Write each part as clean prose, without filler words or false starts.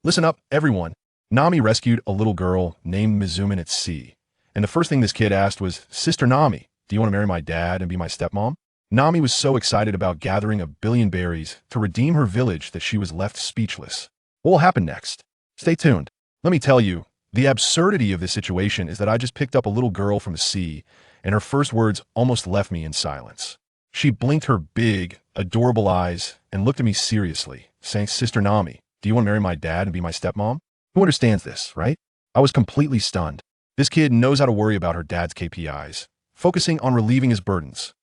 Listen up, everyone. Nami rescued a little girl named Mizumin at sea. And the first thing this kid asked was, Sister Nami, do you want to marry my dad and be my stepmom? Nami was so excited about gathering 1,000,000,000 berries to redeem her village that she was left speechless. What will happen next? Stay tuned. Let me tell you, the absurdity of this situation is that I just picked up a little girl from the sea, and her first words almost left me in silence. She blinked her big, adorable eyes and looked at me seriously, saying, Sister Nami, do you want to marry my dad and be my stepmom? Who understands this, right? I was completely stunned. This kid knows how to worry about her dad's KPIs, focusing on relieving his burdens.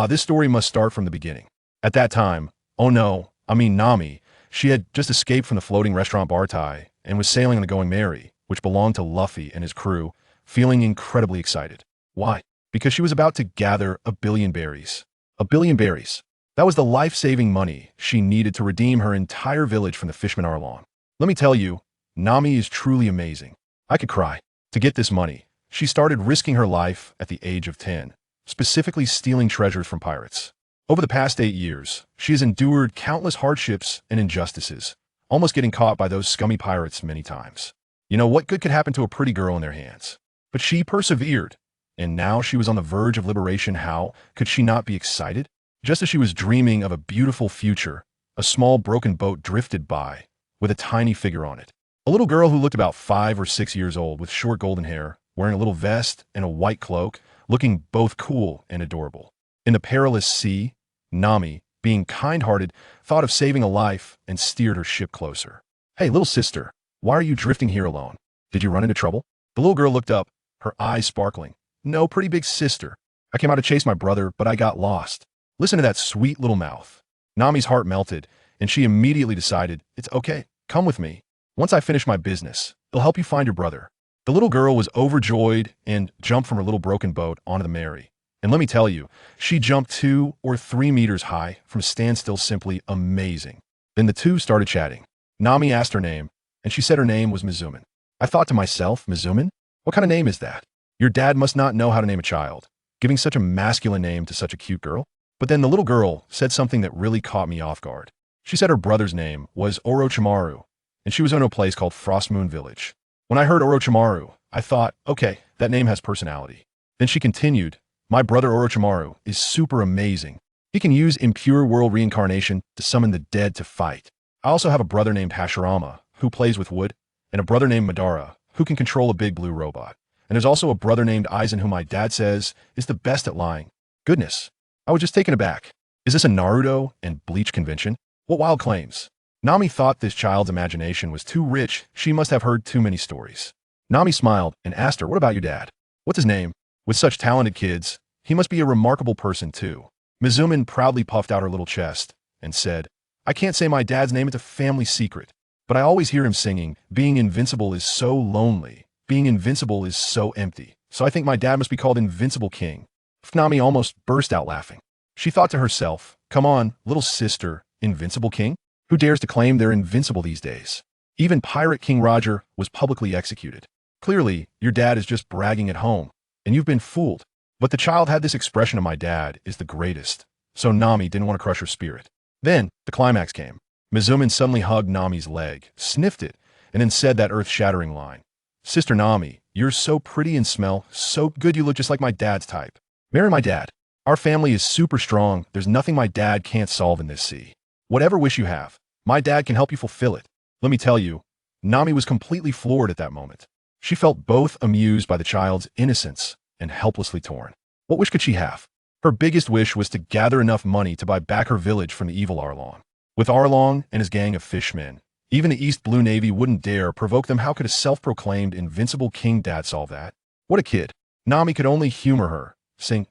This story must start from the beginning. At that time, Nami, she had just escaped from the floating restaurant Bartai and was sailing on the Going Merry, which belonged to Luffy and his crew, feeling incredibly excited. Why? Because she was about to gather 1,000,000,000 berries. 1,000,000,000 berries. That was the life-saving money she needed to redeem her entire village from the Fishman Arlong. Let me tell you, Nami is truly amazing. I could cry. To get this money, she started risking her life at the age of 10, specifically stealing treasures from pirates. Over the past 8 years, she has endured countless hardships and injustices, almost getting caught by those scummy pirates many times. You know, what good could happen to a pretty girl in their hands? But she persevered, and now she was on the verge of liberation. How could she not be excited? Just as she was dreaming of a beautiful future, a small broken boat drifted by, with a tiny figure on it. A little girl who looked about 5 or 6 years old with short golden hair, wearing a little vest and a white cloak, looking both cool and adorable. In the perilous sea, Nami, being kind-hearted, thought of saving a life and steered her ship closer. Hey, little sister, why are you drifting here alone? Did you run into trouble? The little girl looked up, her eyes sparkling. No, pretty big sister. I came out to chase my brother, but I got lost. Listen to that sweet little mouth. Nami's heart melted, and she immediately decided, it's okay, come with me. Once I finish my business, it'll help you find your brother. The little girl was overjoyed and jumped from her little broken boat onto the Mary. And let me tell you, she jumped 2 or 3 meters high from a standstill, simply amazing. Then the two started chatting. Nami asked her name, and she said her name was Mizumin. I thought to myself, Mizumin? What kind of name is that? Your dad must not know how to name a child, giving such a masculine name to such a cute girl. But then the little girl said something that really caught me off guard. She said her brother's name was Orochimaru, and she was in a place called Frostmoon Village. When I heard Orochimaru, I thought, okay, that name has personality. Then she continued, my brother Orochimaru is super amazing. He can use impure world reincarnation to summon the dead to fight. I also have a brother named Hashirama, who plays with wood, and a brother named Madara, who can control a big blue robot. And there's also a brother named Aizen, who my dad says is the best at lying. Goodness, I was just taken aback. Is this a Naruto and Bleach convention? What wild claims. Nami thought this child's imagination was too rich. She must have heard too many stories. Nami smiled and asked her, what about your dad? What's his name? With such talented kids, he must be a remarkable person too. Mizumin proudly puffed out her little chest and said, I can't say my dad's name, it's a family secret, but I always hear him singing, being invincible is so lonely, being invincible is so empty, so I think my dad must be called Invincible King. Nami almost burst out laughing. She thought to herself, come on, little sister, Invincible King? Who dares to claim they're invincible these days? Even Pirate King Roger was publicly executed. Clearly, your dad is just bragging at home, and you've been fooled. But the child had this expression of my dad is the greatest, so Nami didn't want to crush her spirit. Then, the climax came. Mizumin suddenly hugged Nami's leg, sniffed it, and then said that earth-shattering line. Sister Nami, you're so pretty and smell so good, you look just like my dad's type. Marry my dad. Our family is super strong, there's nothing my dad can't solve in this sea. Whatever wish you have, my dad can help you fulfill it. Let me tell you, Nami was completely floored at that moment. She felt both amused by the child's innocence and helplessly torn. What wish could she have? Her biggest wish was to gather enough money to buy back her village from the evil Arlong. With Arlong and his gang of fishmen, even the East Blue Navy wouldn't dare provoke them. How could a self-proclaimed invincible king dad solve that? What a kid. Nami could only humor her, saying,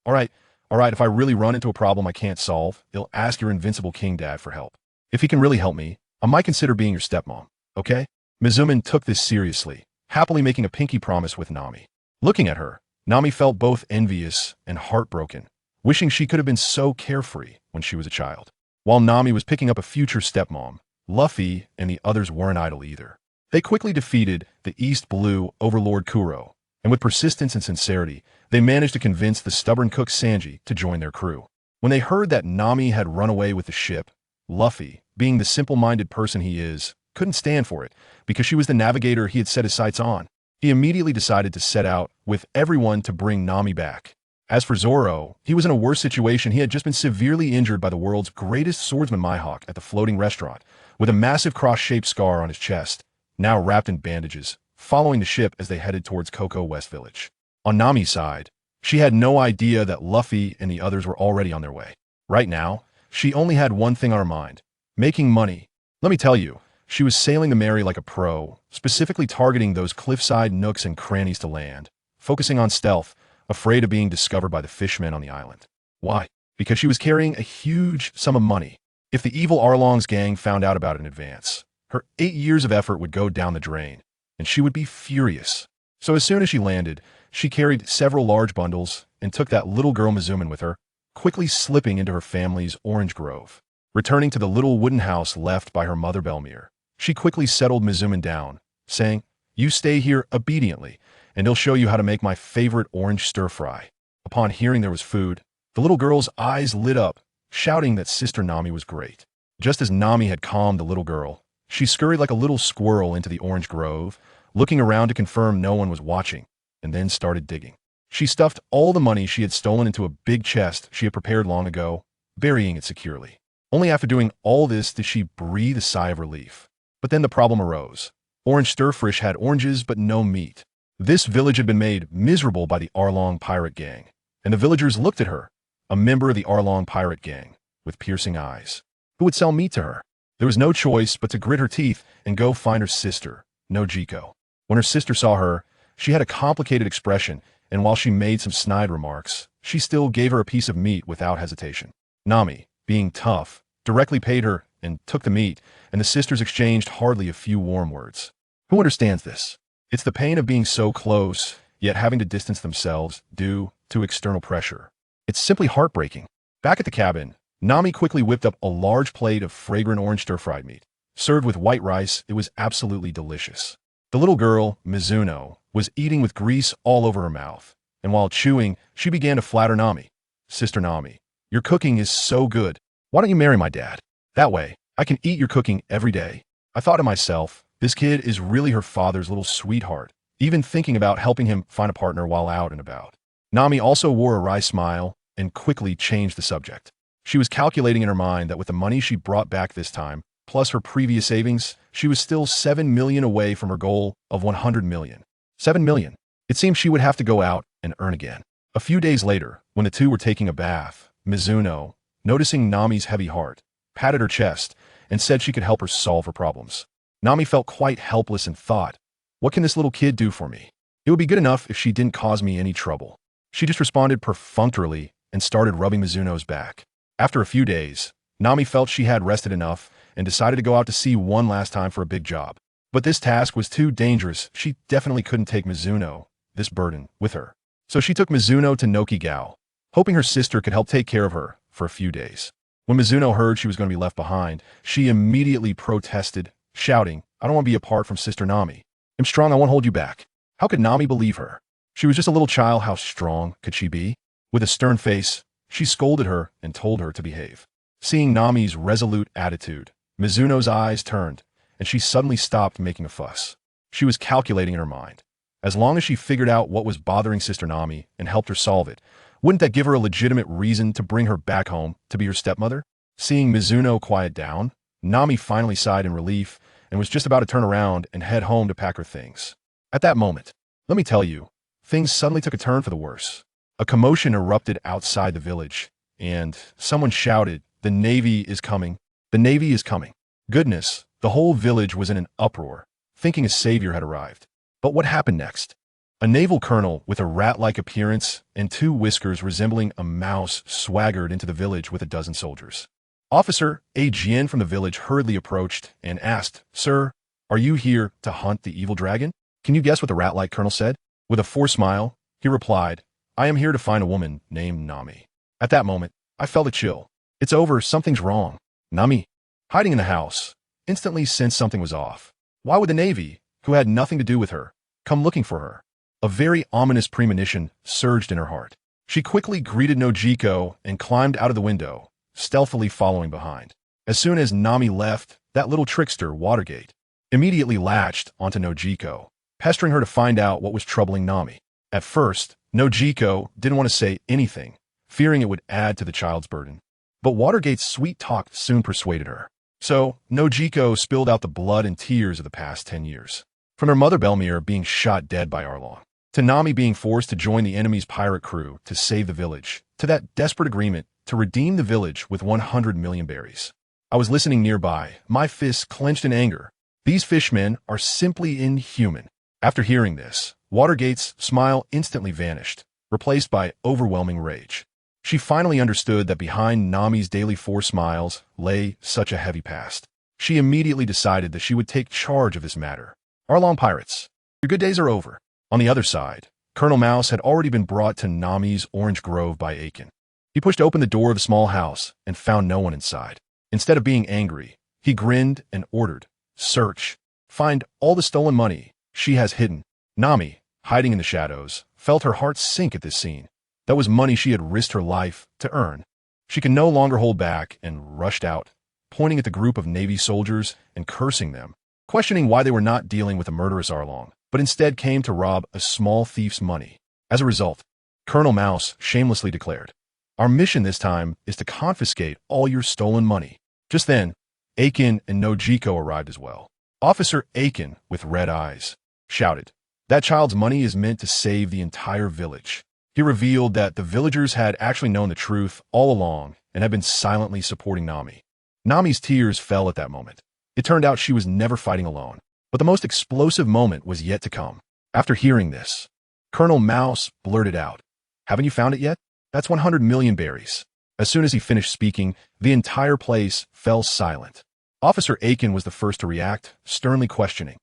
all right, if I really run into a problem I can't solve, I'll ask your invincible king dad for help. If he can really help me, I might consider being your stepmom, okay? Mizumin took this seriously, happily making a pinky promise with Nami. Looking at her, Nami felt both envious and heartbroken, wishing she could have been so carefree when she was a child. While Nami was picking up a future stepmom, Luffy and the others weren't idle either. They quickly defeated the East Blue Overlord Kuro, and with persistence and sincerity, they managed to convince the stubborn cook Sanji to join their crew. When they heard that Nami had run away with the ship, Luffy, being the simple-minded person he is, couldn't stand for it, because she was the navigator he had set his sights on. He immediately decided to set out with everyone to bring Nami back. As for Zoro, he was in a worse situation. He had just been severely injured by the world's greatest swordsman Mihawk at the floating restaurant, with a massive cross-shaped scar on his chest, now wrapped in bandages, following the ship as they headed towards Cocoa West Village. On Nami's side, she had no idea that Luffy and the others were already on their way. Right now, she only had one thing on her mind: making money. Let me tell you, she was sailing the Mary like a pro, specifically targeting those cliffside nooks and crannies to land, focusing on stealth, afraid of being discovered by the fishmen on the island. Why? Because she was carrying a huge sum of money. If the evil Arlong's gang found out about it in advance, her 8 years of effort would go down the drain, and she would be furious. So as soon as she landed, she carried several large bundles and took that little girl Mizumin with her, quickly slipping into her family's orange grove. Returning to the little wooden house left by her mother Belmere, she quickly settled Mizumin down, saying, "You stay here obediently, and he'll show you how to make my favorite orange stir-fry." Upon hearing there was food, the little girl's eyes lit up, shouting that Sister Nami was great. Just as Nami had calmed the little girl, she scurried like a little squirrel into the orange grove, looking around to confirm no one was watching, and then started digging. She stuffed all the money she had stolen into a big chest she had prepared long ago, burying it securely. Only after doing all this did she breathe a sigh of relief. But then the problem arose. Orange stir-frish had oranges but no meat. This village had been made miserable by the Arlong pirate gang, and the villagers looked at her, a member of the Arlong pirate gang, with piercing eyes. Who would sell meat to her? There was no choice but to grit her teeth and go find her sister, Nojiko. When her sister saw her, she had a complicated expression, and while she made some snide remarks, she still gave her a piece of meat without hesitation. Nami, being tough, directly paid her and took the meat, and the sisters exchanged hardly a few warm words. Who understands this? It's the pain of being so close, yet having to distance themselves due to external pressure. It's simply heartbreaking. Back at the cabin, Nami quickly whipped up a large plate of fragrant orange stir-fried meat. Served with white rice, it was absolutely delicious. The little girl, Mizuno, was eating with grease all over her mouth, and while chewing, she began to flatter Nami. "Sister Nami, your cooking is so good. Why don't you marry my dad? That way, I can eat your cooking every day." I thought to myself, this kid is really her father's little sweetheart, even thinking about helping him find a partner while out and about. Nami also wore a wry smile and quickly changed the subject. She was calculating in her mind that with the money she brought back this time, plus her previous savings, she was still 7 million away from her goal of 100 million. 7 million. It seemed she would have to go out and earn again. A few days later, when the two were taking a bath, Mizuno, noticing Nami's heavy heart, patted her chest and said she could help her solve her problems. Nami felt quite helpless and thought, "What can this little kid do for me? It would be good enough if she didn't cause me any trouble." She just responded perfunctorily and started rubbing Mizuno's back. After a few days, Nami felt she had rested enough and decided to go out to sea one last time for a big job. But this task was too dangerous. She definitely couldn't take Mizuno, this burden, with her. So she took Mizuno to Nokigao, hoping her sister could help take care of her for a few days. When Mizuno heard she was going to be left behind, she immediately protested, shouting, "I don't want to be apart from Sister Nami. I'm strong, I won't hold you back." How could Nami believe her? She was just a little child, how strong could she be? With a stern face, she scolded her and told her to behave. Seeing Nami's resolute attitude, Mizuno's eyes turned, and she suddenly stopped making a fuss. She was calculating in her mind. As long as she figured out what was bothering Sister Nami and helped her solve it, wouldn't that give her a legitimate reason to bring her back home to be her stepmother? Seeing Mizuno quiet down, Nami finally sighed in relief and was just about to turn around and head home to pack her things. At that moment, let me tell you, things suddenly took a turn for the worse. A commotion erupted outside the village, and someone shouted, "The Navy is coming! The Navy is coming!" Goodness, the whole village was in an uproar, thinking a savior had arrived. But what happened next? A naval colonel with a rat-like appearance and 2 whiskers resembling a mouse swaggered into the village with a dozen soldiers. Officer A. Jian from the village hurriedly approached and asked, "Sir, are you here to hunt the evil dragon?" Can you guess what the rat-like colonel said? With a forced smile, he replied, "I am here to find a woman named Nami." At that moment, I felt a chill. It's over, something's wrong. Nami, hiding in the house, instantly sensed something was off. Why would the Navy, who had nothing to do with her, come looking for her? A very ominous premonition surged in her heart. She quickly greeted Nojiko and climbed out of the window, stealthily following behind. As soon as Nami left, that little trickster, Watergate, immediately latched onto Nojiko, pestering her to find out what was troubling Nami. At first, Nojiko didn't want to say anything, fearing it would add to the child's burden. But Watergate's sweet talk soon persuaded her. So, Nojiko spilled out the blood and tears of the past 10 years. From her mother Belmir being shot dead by Arlong, to Nami being forced to join the enemy's pirate crew to save the village, to that desperate agreement to redeem the village with 100 million berries. I was listening nearby, my fists clenched in anger. These fishmen are simply inhuman. After hearing this, Watergate's smile instantly vanished, replaced by overwhelming rage. She finally understood that behind Nami's daily 4 smiles lay such a heavy past. She immediately decided that she would take charge of this matter. Arlong pirates, your good days are over. On the other side, Colonel Mouse had already been brought to Nami's orange grove by Aiken. He pushed open the door of the small house and found no one inside. Instead of being angry, he grinned and ordered, "Search. Find all the stolen money she has hidden." Nami, hiding in the shadows, felt her heart sink at this scene. That was money she had risked her life to earn. She could no longer hold back and rushed out, pointing at the group of Navy soldiers and cursing them, questioning why they were not dealing with a murderous Arlong, but instead came to rob a small thief's money. As a result, Colonel Mouse shamelessly declared, "Our mission this time is to confiscate all your stolen money." Just then, Aiken and Nojiko arrived as well. Officer Aiken, with red eyes, shouted, "That child's money is meant to save the entire village." He revealed that the villagers had actually known the truth all along and had been silently supporting Nami. Nami's tears fell at that moment. It turned out she was never fighting alone. But the most explosive moment was yet to come. After hearing this, Colonel Mouse blurted out, "Haven't you found it yet? That's 100 million berries." As soon as he finished speaking, the entire place fell silent. Officer Aiken was the first to react, sternly questioning,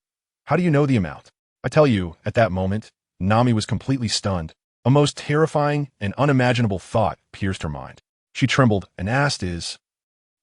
"How do you know the amount?" I tell you, at that moment, Nami was completely stunned. A most terrifying and unimaginable thought pierced her mind. She trembled and asked, Is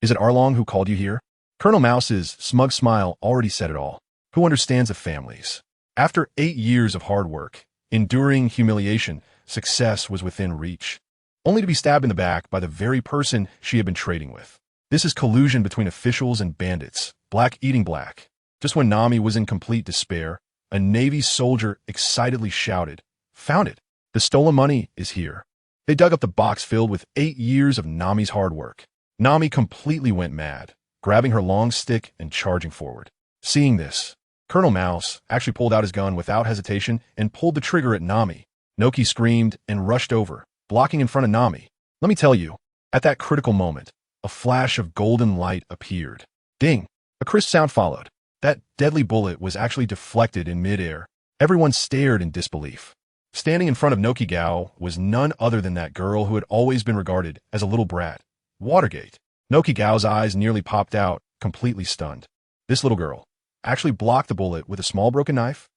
it Arlong who called you here?" Colonel Mouse's smug smile already said it all. Who understands the families? After 8 years of hard work, enduring humiliation, success was within reach, only to be stabbed in the back by the very person she had been trading with. This is collusion between officials and bandits, black eating black. Just when Nami was in complete despair, a Navy soldier excitedly shouted, "Found it! The stolen money is here." They dug up the box filled with 8 years of Nami's hard work. Nami completely went mad, grabbing her long stick and charging forward. Seeing this, Colonel Mouse actually pulled out his gun without hesitation and pulled the trigger at Nami. Noki screamed and rushed over, blocking in front of Nami. Let me tell you, at that critical moment, a flash of golden light appeared. Ding! A crisp sound followed. That deadly bullet was actually deflected in midair. Everyone stared in disbelief. Standing in front of Nokigao was none other than that girl who had always been regarded as a little brat, Watergate. Nokigao's eyes nearly popped out, completely stunned. This little girl actually blocked the bullet with a small broken knife.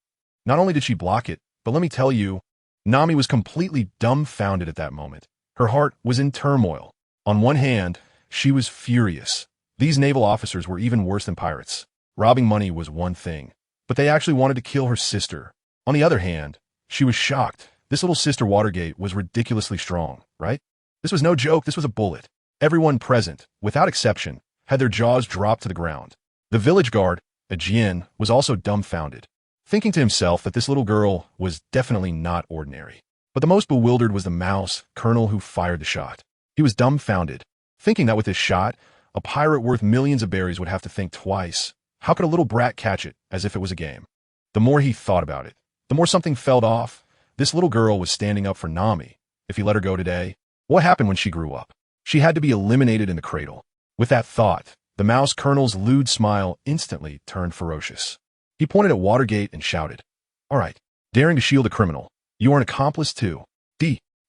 Not only did she block it, but let me tell you, Nami was completely dumbfounded at that moment. Her heart was in turmoil. On one hand, she was furious. These naval officers were even worse than pirates. Robbing money was one thing, but they actually wanted to kill her sister. On the other hand, she was shocked. This little sister Watergate was ridiculously strong, right? This was no joke, this was a bullet. Everyone present, without exception, had their jaws dropped to the ground. The village guard, a Jin, was also dumbfounded, thinking to himself that this little girl was definitely not ordinary. But the most bewildered was the mouse colonel who fired the shot. He was dumbfounded, thinking that with this shot, a pirate worth millions of berries would have to think twice. How could a little brat catch it as if it was a game? The more he thought about it, the more something felt off. This little girl was standing up for Nami. If he let her go today, what happened when she grew up? She had to be eliminated in the cradle. With that thought, the mouse colonel's lewd smile instantly turned ferocious. He pointed at Watergate and shouted, "All right, daring to shield a criminal. You are an accomplice too."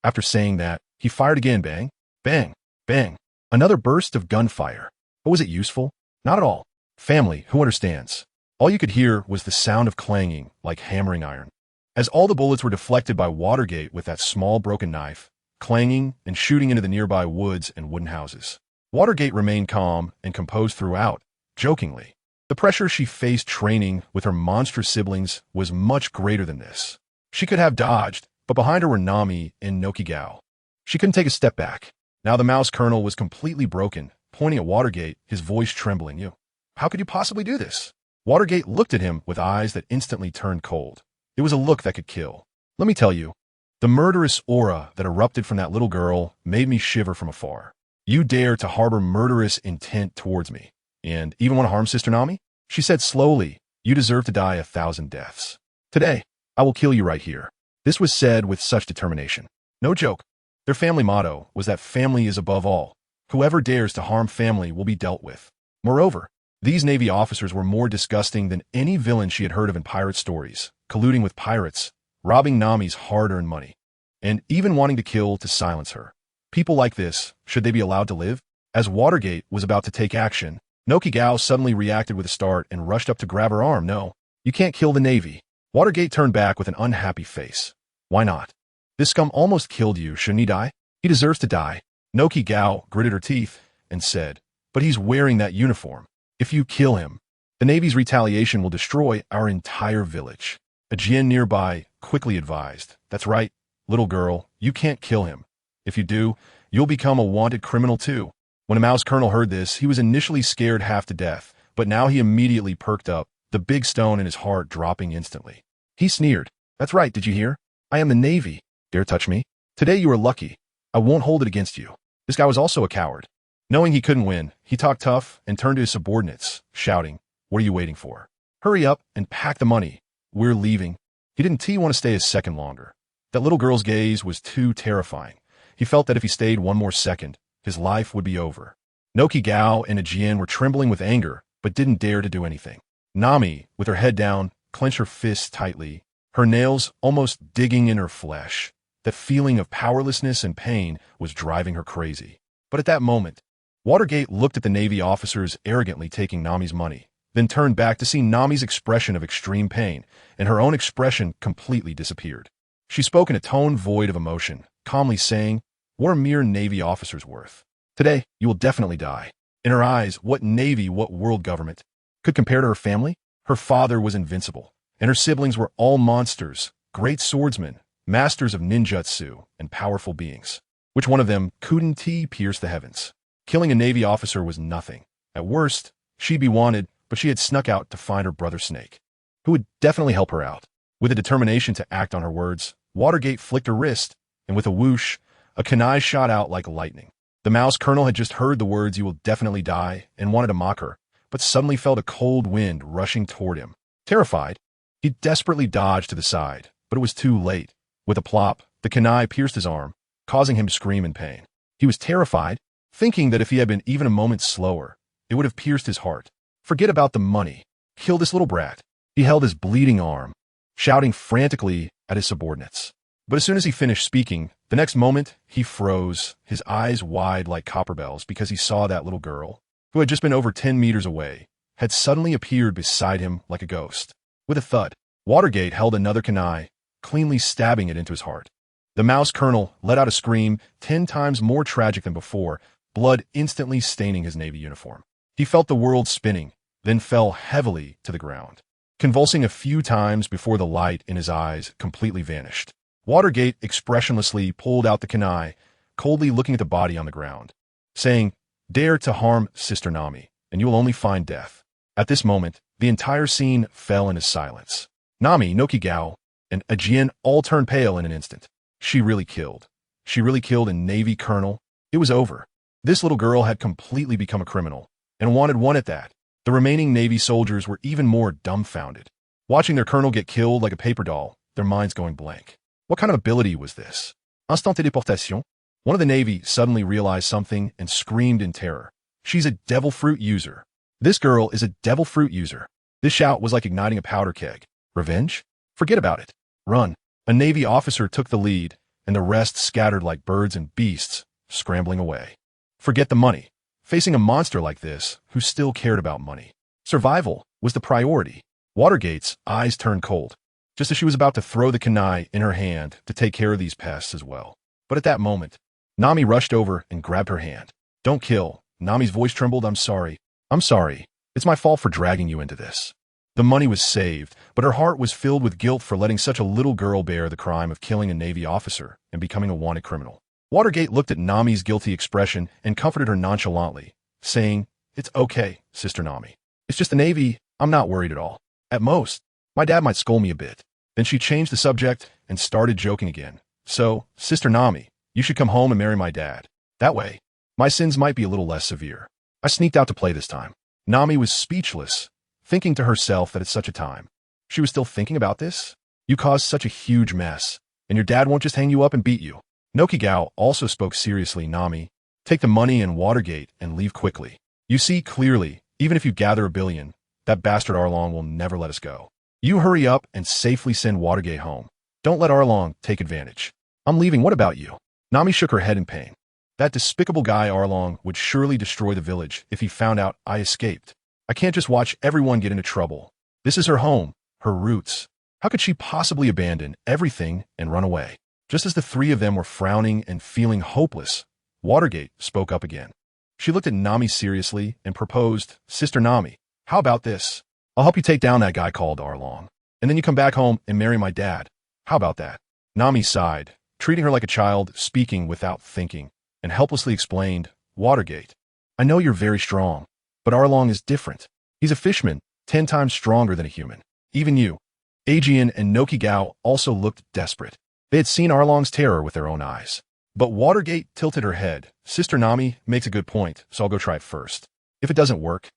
After saying that, he fired again. Bang, bang, bang. Another burst of gunfire. But was it useful? Not at all. Family, who understands? All you could hear was the sound of clanging, like hammering iron. As all the bullets were deflected by Watergate with that small broken knife, clanging and shooting into the nearby woods and wooden houses. Watergate remained calm and composed throughout, jokingly. The pressure she faced training with her monstrous siblings was much greater than this. She could have dodged, but behind her were Nami and Nokigao. She couldn't take a step back. Now the mouse colonel was completely broken, pointing at Watergate, his voice trembling. How could you possibly do this? Watergate looked at him with eyes that instantly turned cold. It was a look that could kill. Let me tell you, the murderous aura that erupted from that little girl made me shiver from afar. You dare to harbor murderous intent towards me, and even want to harm Sister Nami? She said slowly, you deserve to die 1,000 deaths. Today, I will kill you right here. This was said with such determination. No joke. Their family motto was that family is above all. Whoever dares to harm family will be dealt with. Moreover, these Navy officers were more disgusting than any villain she had heard of in pirate stories, colluding with pirates, robbing Nami's hard-earned money, and even wanting to kill to silence her. People like this, should they be allowed to live? As Watergate was about to take action, Nokigao suddenly reacted with a start and rushed up to grab her arm. No, you can't kill the Navy. Watergate turned back with an unhappy face. Why not? This scum almost killed you, shouldn't he die? He deserves to die. Nokigao gritted her teeth and said, but he's wearing that uniform. If you kill him, the Navy's retaliation will destroy our entire village. A Jin nearby quickly advised, that's right, little girl, you can't kill him. If you do, you'll become a wanted criminal too. When a mouse colonel heard this, he was initially scared half to death, but now he immediately perked up, the big stone in his heart dropping instantly. He sneered, that's right, did you hear? I am the Navy. Dare touch me? Today you are lucky. I won't hold it against you. This guy was also a coward. Knowing he couldn't win, he talked tough and turned to his subordinates, shouting, what are you waiting for? Hurry up and pack the money. We're leaving. He didn't want to stay a second longer. That little girl's gaze was too terrifying. He felt that if he stayed one more second, his life would be over. Nokigao and Ajian were trembling with anger, but didn't dare to do anything. Nami, with her head down, clenched her fists tightly, her nails almost digging in her flesh. That feeling of powerlessness and pain was driving her crazy. But at that moment, Watergate looked at the Navy officers arrogantly taking Nami's money, then turned back to see Nami's expression of extreme pain, and her own expression completely disappeared. She spoke in a tone void of emotion, calmly saying, what are mere Navy officers worth? Today, you will definitely die. In her eyes, what Navy, what world government could compare to her family? Her father was invincible, and her siblings were all monsters, great swordsmen, masters of ninjutsu, and powerful beings. Which one of them couldn't pierce the heavens? Killing a Navy officer was nothing. At worst, she'd be wanted, but she had snuck out to find her brother Snake, who would definitely help her out. With a determination to act on her words, Watergate flicked her wrist, and with a whoosh, a kunai shot out like lightning. The mouse colonel had just heard the words, you will definitely die, and wanted to mock her, but suddenly felt a cold wind rushing toward him. Terrified, he desperately dodged to the side, but it was too late. With a plop, the kunai pierced his arm, causing him to scream in pain. He was terrified, thinking that if he had been even a moment slower, it would have pierced his heart. Forget about the money. Kill this little brat. He held his bleeding arm, shouting frantically at his subordinates. But as soon as he finished speaking, the next moment, he froze, his eyes wide like copper bells because he saw that little girl, who had just been over 10 meters away, had suddenly appeared beside him like a ghost. With a thud, Watergate held another kunai, cleanly stabbing it into his heart. The mouse colonel let out a scream 10 times more tragic than before, blood instantly staining his Navy uniform. He felt the world spinning, then fell heavily to the ground, convulsing a few times before the light in his eyes completely vanished. Watergate expressionlessly pulled out the kunai, coldly looking at the body on the ground, saying, dare to harm Sister Nami, and you will only find death. At this moment, the entire scene fell into silence. Nami, Nokigao, and Ajian all turned pale in an instant. She really killed. She really killed a Navy colonel. It was over. This little girl had completely become a criminal, and wanted one at that. The remaining Navy soldiers were even more dumbfounded, watching their colonel get killed like a paper doll, their minds going blank. What kind of ability was this? Instant téléportation? One of the Navy suddenly realized something and screamed in terror. She's a devil fruit user. This girl is a devil fruit user. This shout was like igniting a powder keg. Revenge? Forget about it. Run. A Navy officer took the lead, and the rest scattered like birds and beasts, scrambling away. Forget the money. Facing a monster like this, who still cared about money. Survival was the priority. Watergate's eyes turned cold, just as she was about to throw the kunai in her hand to take care of these pests as well. But at that moment, Nami rushed over and grabbed her hand. Don't kill. Nami's voice trembled. I'm sorry. I'm sorry. It's my fault for dragging you into this. The money was saved, but her heart was filled with guilt for letting such a little girl bear the crime of killing a Navy officer and becoming a wanted criminal. Watergate looked at Nami's guilty expression and comforted her nonchalantly, saying, it's okay, Sister Nami. It's just the Navy, I'm not worried at all. At most, my dad might scold me a bit. Then she changed the subject and started joking again. So, Sister Nami, you should come home and marry my dad. That way, my sins might be a little less severe. I sneaked out to play this time. Nami was speechless, thinking to herself that at such a time, she was still thinking about this? You caused such a huge mess, and your dad won't just hang you up and beat you. Nokigao also spoke seriously. Nami, take the money and Watergate and leave quickly. You see clearly, even if you gather 1 billion, that bastard Arlong will never let us go. You hurry up and safely send Watergate home. Don't let Arlong take advantage. I'm leaving. What about you? Nami shook her head in pain. That despicable guy Arlong would surely destroy the village if he found out I escaped. I can't just watch everyone get into trouble. This is her home, her roots. How could she possibly abandon everything and run away? Just as the three of them were frowning and feeling hopeless, Watergate spoke up again. She looked at Nami seriously and proposed, Sister Nami, how about this? I'll help you take down that guy called Arlong. And then you come back home and marry my dad. How about that? Nami sighed, treating her like a child, speaking without thinking, and helplessly explained, Watergate, I know you're very strong, but Arlong is different. He's a fishman, 10 times stronger than a human. Even you. Aegean and Nokigao also looked desperate. They had seen Arlong's terror with their own eyes. But Watergate tilted her head. Sister Nami makes a good point, so I'll go try it first. If it doesn't work,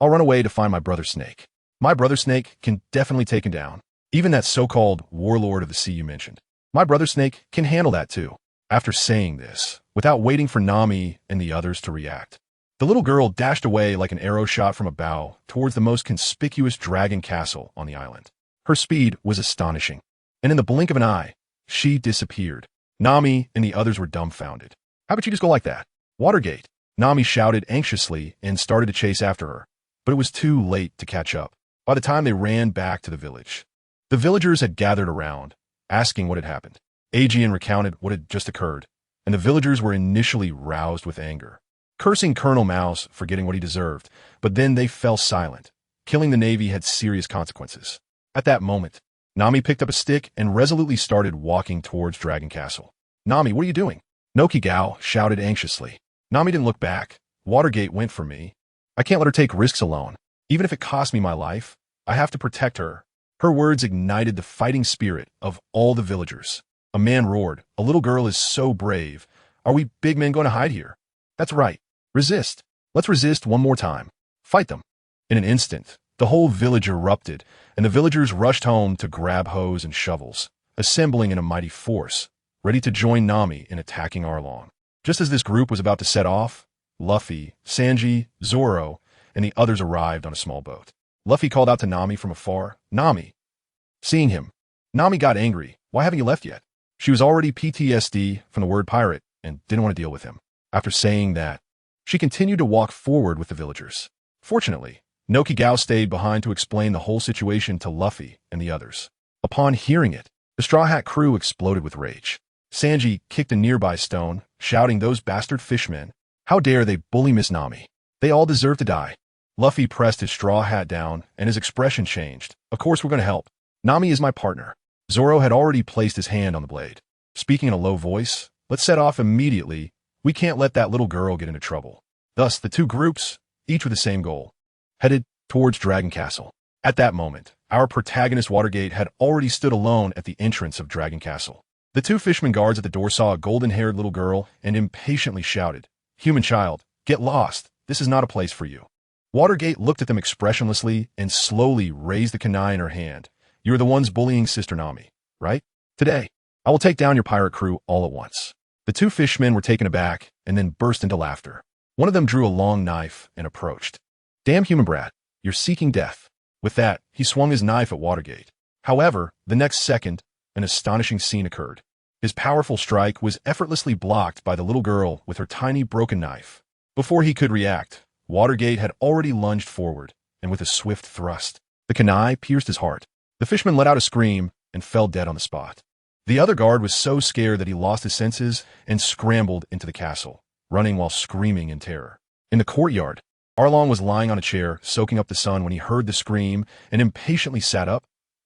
I'll run away to find my brother Snake. My brother Snake can definitely take him down. Even that so-called warlord of the sea you mentioned. My brother Snake can handle that too. After saying this, without waiting for Nami and the others to react, the little girl dashed away like an arrow shot from a bow towards the most conspicuous dragon castle on the island. Her speed was astonishing, and in the blink of an eye, she disappeared. Nami and the others were dumbfounded. How could she just go like that? Watergate! Nami shouted anxiously and started to chase after her, but it was too late to catch up. By the time they ran back to the village, the villagers had gathered around, asking what had happened. Aegean recounted what had just occurred, and the villagers were initially roused with anger, cursing Colonel Mouse for getting what he deserved, but then they fell silent. Killing the Navy had serious consequences. At that moment, Nami picked up a stick and resolutely started walking towards Dragon Castle. Nami, what are you doing? Nokigao shouted anxiously. Nami didn't look back. Watergate went for me. I can't let her take risks alone. Even if it costs me my life, I have to protect her. Her words ignited the fighting spirit of all the villagers. A man roared, a little girl is so brave. Are we big men going to hide here? That's right. Resist. Let's resist one more time. Fight them. In an instant, the whole village erupted, and the villagers rushed home to grab hoes and shovels, assembling in a mighty force, ready to join Nami in attacking Arlong. Just as this group was about to set off, Luffy, Sanji, Zoro, and the others arrived on a small boat. Luffy called out to Nami from afar, Nami. Seeing him, Nami got angry. Why haven't you left yet? She was already PTSD from the word pirate and didn't want to deal with him. After saying that, she continued to walk forward with the villagers. Fortunately, Nokigao stayed behind to explain the whole situation to Luffy and the others. Upon hearing it, the Straw Hat crew exploded with rage. Sanji kicked a nearby stone, shouting, those bastard fishmen. How dare they bully Miss Nami? They all deserve to die. Luffy pressed his straw hat down, and his expression changed. Of course we're going to help. Nami is my partner. Zoro had already placed his hand on the blade. Speaking in a low voice, let's set off immediately. We can't let that little girl get into trouble. Thus, the two groups, each with the same goal, headed towards Dragon Castle. At that moment, our protagonist Watergate had already stood alone at the entrance of Dragon Castle. The two fishermen guards at the door saw a golden-haired little girl and impatiently shouted, Human child, get lost. This is not a place for you. Watergate looked at them expressionlessly and slowly raised the kunai in her hand. You are the ones bullying Sister Nami, right? Today, I will take down your pirate crew all at once. The two fishermen were taken aback and then burst into laughter. One of them drew a long knife and approached. Damn human brat, you're seeking death. With that, he swung his knife at Watergate. However, the next second, an astonishing scene occurred. His powerful strike was effortlessly blocked by the little girl with her tiny broken knife. Before he could react, Watergate had already lunged forward, and with a swift thrust, the kunai pierced his heart. The fisherman let out a scream and fell dead on the spot. The other guard was so scared that he lost his senses and scrambled into the castle, running while screaming in terror. In the courtyard, Arlong was lying on a chair, soaking up the sun when he heard the scream and impatiently sat up.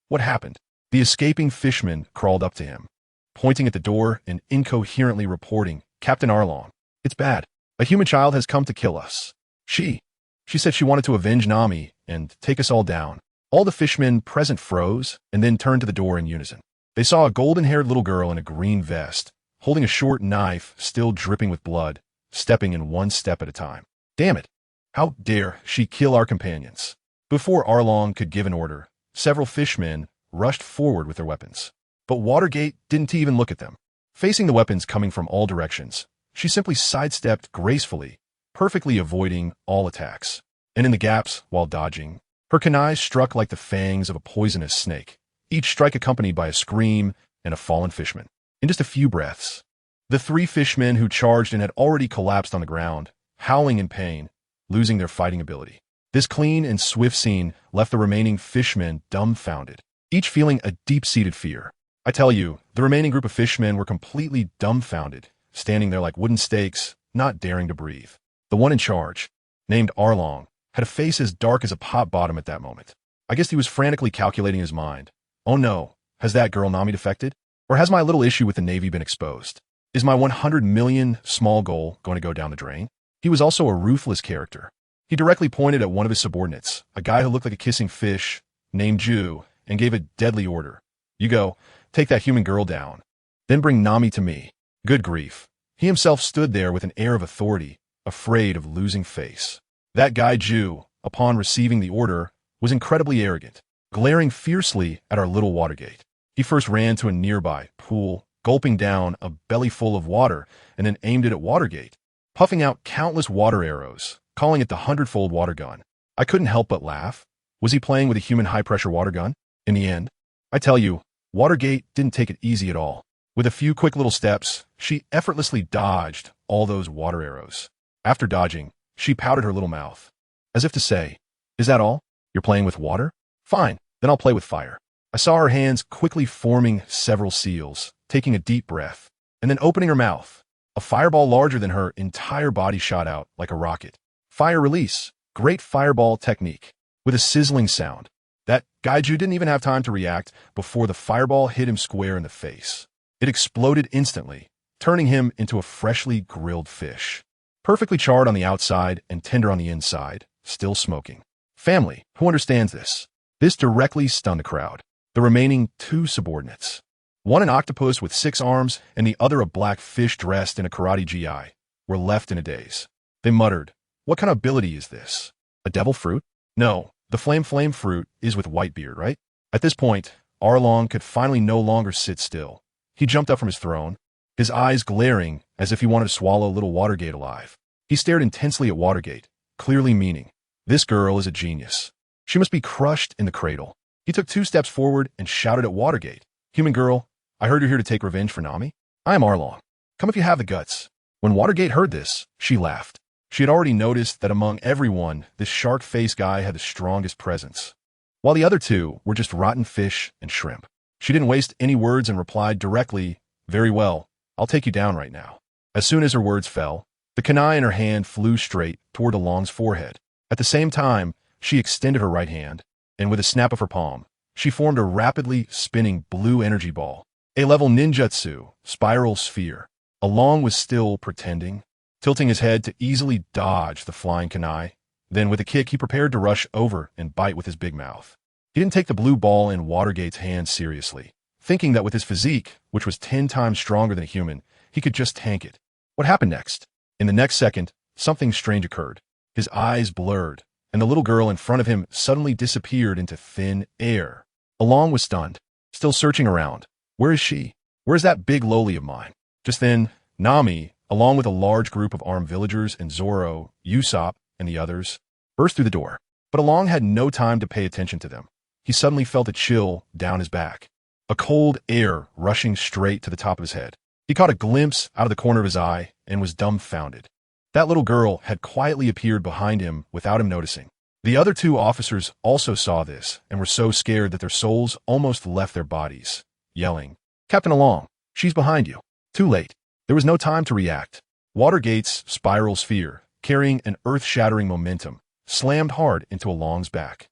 What happened? The escaping fishman crawled up to him, pointing at the door and incoherently reporting, Captain Arlong, it's bad. A human child has come to kill us. She said she wanted to avenge Nami and take us all down. All the fishmen present froze and then turned to the door in unison. They saw a golden-haired little girl in a green vest, holding a short knife still dripping with blood, stepping in one step at a time. Damn it! How dare she kill our companions? Before Arlong could give an order, several fishmen rushed forward with their weapons. But Watergate didn't even look at them. Facing the weapons coming from all directions, she simply sidestepped gracefully, perfectly avoiding all attacks. And in the gaps, while dodging, her kunai struck like the fangs of a poisonous snake, each strike accompanied by a scream and a fallen fishman. In just a few breaths, the 3 fishmen who charged and had already collapsed on the ground, howling in pain, losing their fighting ability. This clean and swift scene left the remaining fishmen dumbfounded, each feeling a deep-seated fear. I tell you, the remaining group of fishmen were completely dumbfounded, standing there like wooden stakes, not daring to breathe. The one in charge, named Arlong, had a face as dark as a pot bottom at that moment. I guess he was frantically calculating his mind. Oh no, has that girl Nami defected? Or has my little issue with the Navy been exposed? Is my 100 million small goal going to go down the drain? He was also a ruthless character. He directly pointed at one of his subordinates, a guy who looked like a kissing fish, named Ju, and gave a deadly order. You go, take that human girl down. Then bring Nami to me. Good grief. He himself stood there with an air of authority, afraid of losing face. That guy Ju, upon receiving the order, was incredibly arrogant, glaring fiercely at our little Watergate. He first ran to a nearby pool, gulping down a belly full of water, and then aimed it at Watergate, puffing out countless water arrows, calling it the 100-fold water gun. I couldn't help but laugh. Was he playing with a human high-pressure water gun? In the end, I tell you, Watergate didn't take it easy at all. With a few quick little steps, she effortlessly dodged all those water arrows. After dodging, she pouted her little mouth, as if to say, "Is that all? You're playing with water? Fine, then I'll play with fire." I saw her hands quickly forming several seals, taking a deep breath, and then opening her mouth. A fireball larger than her entire body shot out like a rocket. Fire release. Great fireball technique. With a sizzling sound. That Gaiju didn't even have time to react before the fireball hit him square in the face. It exploded instantly, turning him into a freshly grilled fish. Perfectly charred on the outside and tender on the inside, still smoking. Family, who understands this? This directly stunned the crowd. The remaining 2 subordinates. One an octopus with 6 arms and the other a black fish dressed in a karate GI, were left in a daze. They muttered, "What kind of ability is this? A devil fruit? No, the flame fruit is with Whitebeard, right?" At this point, Arlong could finally no longer sit still. He jumped up from his throne, his eyes glaring as if he wanted to swallow little Watergate alive. He stared intensely at Watergate, clearly meaning, "This girl is a genius. She must be crushed in the cradle." He took 2 steps forward and shouted at Watergate, "Human girl, I heard you're here to take revenge for Nami. I am Arlong. Come if you have the guts." When Watergate heard this, she laughed. She had already noticed that among everyone, this shark-faced guy had the strongest presence, while the other 2 were just rotten fish and shrimp. She didn't waste any words and replied directly, "Very well, I'll take you down right now." As soon as her words fell, the kunai in her hand flew straight toward Along's forehead. At the same time, she extended her right hand, and with a snap of her palm, she formed a rapidly spinning blue energy ball. A-level ninjutsu, spiral sphere. Along was still pretending, tilting his head to easily dodge the flying kunai. Then with a kick, he prepared to rush over and bite with his big mouth. He didn't take the blue ball in Watergate's hand seriously, thinking that with his physique, which was 10 times stronger than a human, he could just tank it. What happened next? In the next second, something strange occurred. His eyes blurred, and the little girl in front of him suddenly disappeared into thin air. Along was stunned, still searching around. Where is she? Where's that big loli of mine? Just then, Nami, along with a large group of armed villagers and Zoro, Usopp, and the others, burst through the door. But Along had no time to pay attention to them. He suddenly felt a chill down his back, a cold air rushing straight to the top of his head. He caught a glimpse out of the corner of his eye and was dumbfounded. That little girl had quietly appeared behind him without him noticing. The other 2 officers also saw this and were so scared that their souls almost left their bodies, yelling, "Captain Along, she's behind you." Too late. There was no time to react. Watergate's spiral sphere, carrying an earth-shattering momentum, slammed hard into Along's back.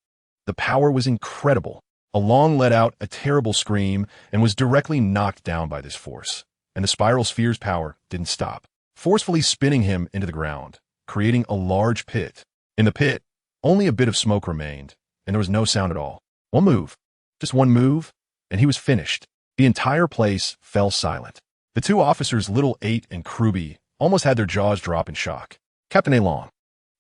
The power was incredible. Along let out a terrible scream and was directly knocked down by this force. And the spiral sphere's power didn't stop, forcefully spinning him into the ground, creating a large pit. In the pit, Only a bit of smoke remained, and there was no sound at all. One move. Just one move, and he was finished. The entire place fell silent. The two officers, Little 8 and Kruby, almost had their jaws drop in shock. Captain Along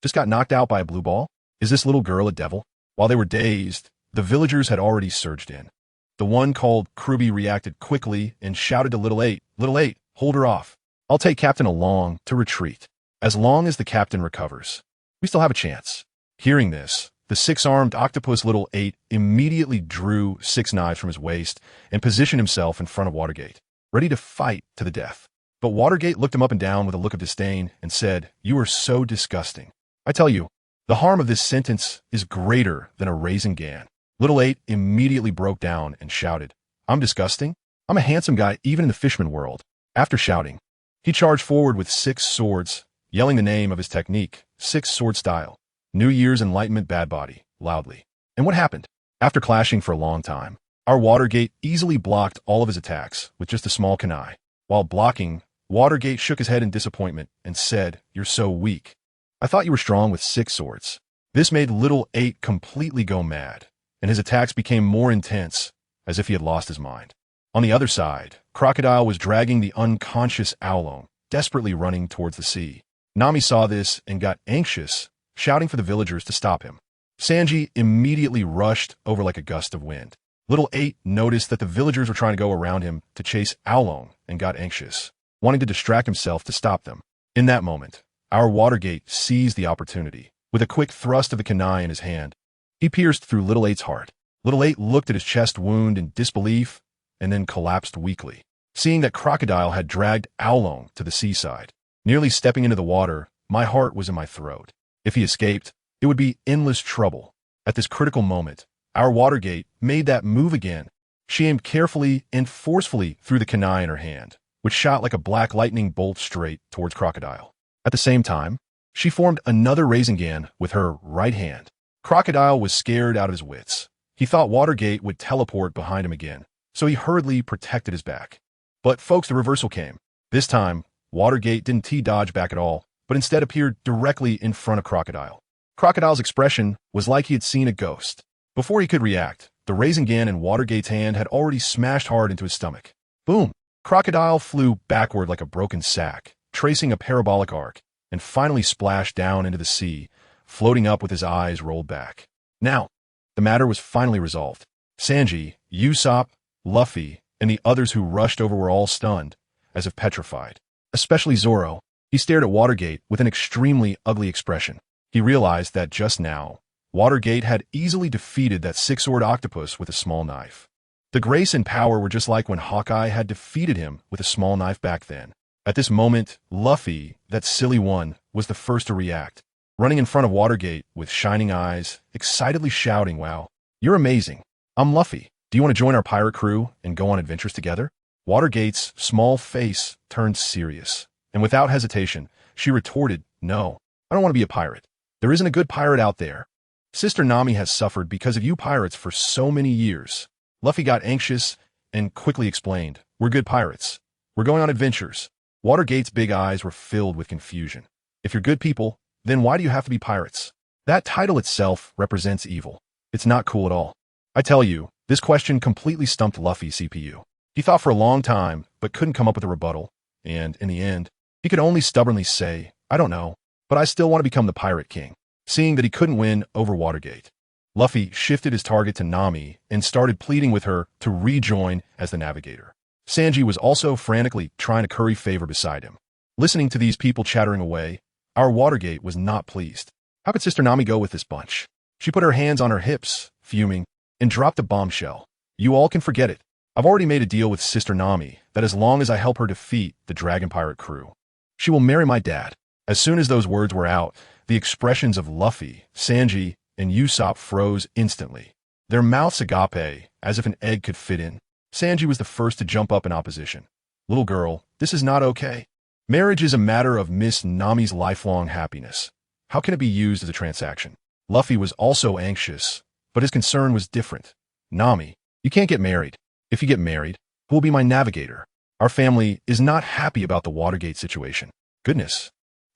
just got knocked out by a blue ball? Is this little girl a devil? While they were dazed, the villagers had already surged in. The one called Kruby reacted quickly and shouted to Little 8, "Little 8, hold her off. I'll take Captain Along to retreat. As long as the captain recovers, we still have a chance." Hearing this, the six-armed octopus Little 8 immediately drew 6 knives from his waist and positioned himself in front of Watergate, ready to fight to the death. But Watergate looked him up and down with a look of disdain and said, "You are so disgusting. I tell you, the harm of this sentence is greater than a raisin gan." Little 8 immediately broke down and shouted, "I'm disgusting? I'm a handsome guy even in the fishman world." After shouting, he charged forward with 6 swords, yelling the name of his technique, 6 sword style, New Year's Enlightenment Bad Body, loudly. And what happened? After clashing for a long time, our Watergate easily blocked all of his attacks with just a small kunai. While blocking, Watergate shook his head in disappointment and said, "You're so weak. I thought you were strong with 6 swords." This made Little 8 completely go mad, and his attacks became more intense, as if he had lost his mind. On the other side, Crocodile was dragging the unconscious Owlong, desperately running towards the sea. Nami saw this and got anxious, shouting for the villagers to stop him. Sanji immediately rushed over like a gust of wind. Little 8 noticed that the villagers were trying to go around him to chase Owlong and got anxious, wanting to distract himself to stop them. In that moment, our Watergate seized the opportunity. With a quick thrust of the kunai in his hand, he pierced through Little 8's heart. Little 8 looked at his chest wound in disbelief and then collapsed weakly. Seeing that Crocodile had dragged Owlong to the seaside, nearly stepping into the water, my heart was in my throat. If he escaped, it would be endless trouble. At this critical moment, our Watergate made that move again. She aimed carefully and forcefully through the kunai in her hand, which shot like a black lightning bolt straight towards Crocodile. At the same time, she formed another Rasengan with her right hand. Crocodile was scared out of his wits. He thought Watergate would teleport behind him again, so he hurriedly protected his back. But folks, the reversal came. This time, Watergate didn't T-dodge back at all, but instead appeared directly in front of Crocodile. Crocodile's expression was like he had seen a ghost. Before he could react, the Rasengan in Watergate's hand had already smashed hard into his stomach. Boom! Crocodile flew backward like a broken sack, tracing a parabolic arc, and finally splashed down into the sea, floating up with his eyes rolled back. Now, the matter was finally resolved. Sanji, Usopp, Luffy, and the others who rushed over were all stunned, as if petrified. Especially Zoro. He stared at Watergate with an extremely ugly expression. He realized that just now, Watergate had easily defeated that 6-sword octopus with a small knife. The grace and power were just like when Hawkeye had defeated him with a small knife back then. At this moment, Luffy, that silly one, was the first to react, running in front of Watergate with shining eyes, excitedly shouting, "Wow, you're amazing. I'm Luffy. Do you want to join our pirate crew and go on adventures together?" Watergate's small face turned serious, and without hesitation, she retorted, "No, I don't want to be a pirate. There isn't a good pirate out there. Sister Nami has suffered because of you pirates for so many years." Luffy got anxious and quickly explained, "We're good pirates. We're going on adventures." Watergate's big eyes were filled with confusion. If you're good people, then why do you have to be pirates? That title itself represents evil. It's not cool at all. I tell you, this question completely stumped Luffy's CPU. He thought for a long time, but couldn't come up with a rebuttal, and in the end, he could only stubbornly say, "I don't know, but I still want to become the Pirate King." Seeing that he couldn't win over Watergate, Luffy shifted his target to Nami and started pleading with her to rejoin as the navigator. Sanji was also frantically trying to curry favor beside him. Listening to these people chattering away, our Watergate was not pleased. How could Sister Nami go with this bunch? She put her hands on her hips, fuming, and dropped a bombshell. "You all can forget it. I've already made a deal with Sister Nami that as long as I help her defeat the Dragon Pirate crew, she will marry my dad." As soon as those words were out, the expressions of Luffy, Sanji, and Usopp froze instantly. Their mouths agape, as if an egg could fit in. Sanji was the first to jump up in opposition. "Little girl, this is not okay. Marriage is a matter of Miss Nami's lifelong happiness. How can it be used as a transaction?" Luffy was also anxious, but his concern was different. "Nami, you can't get married. If you get married, who will be my navigator? Our family is not happy about the Watergate situation." Goodness.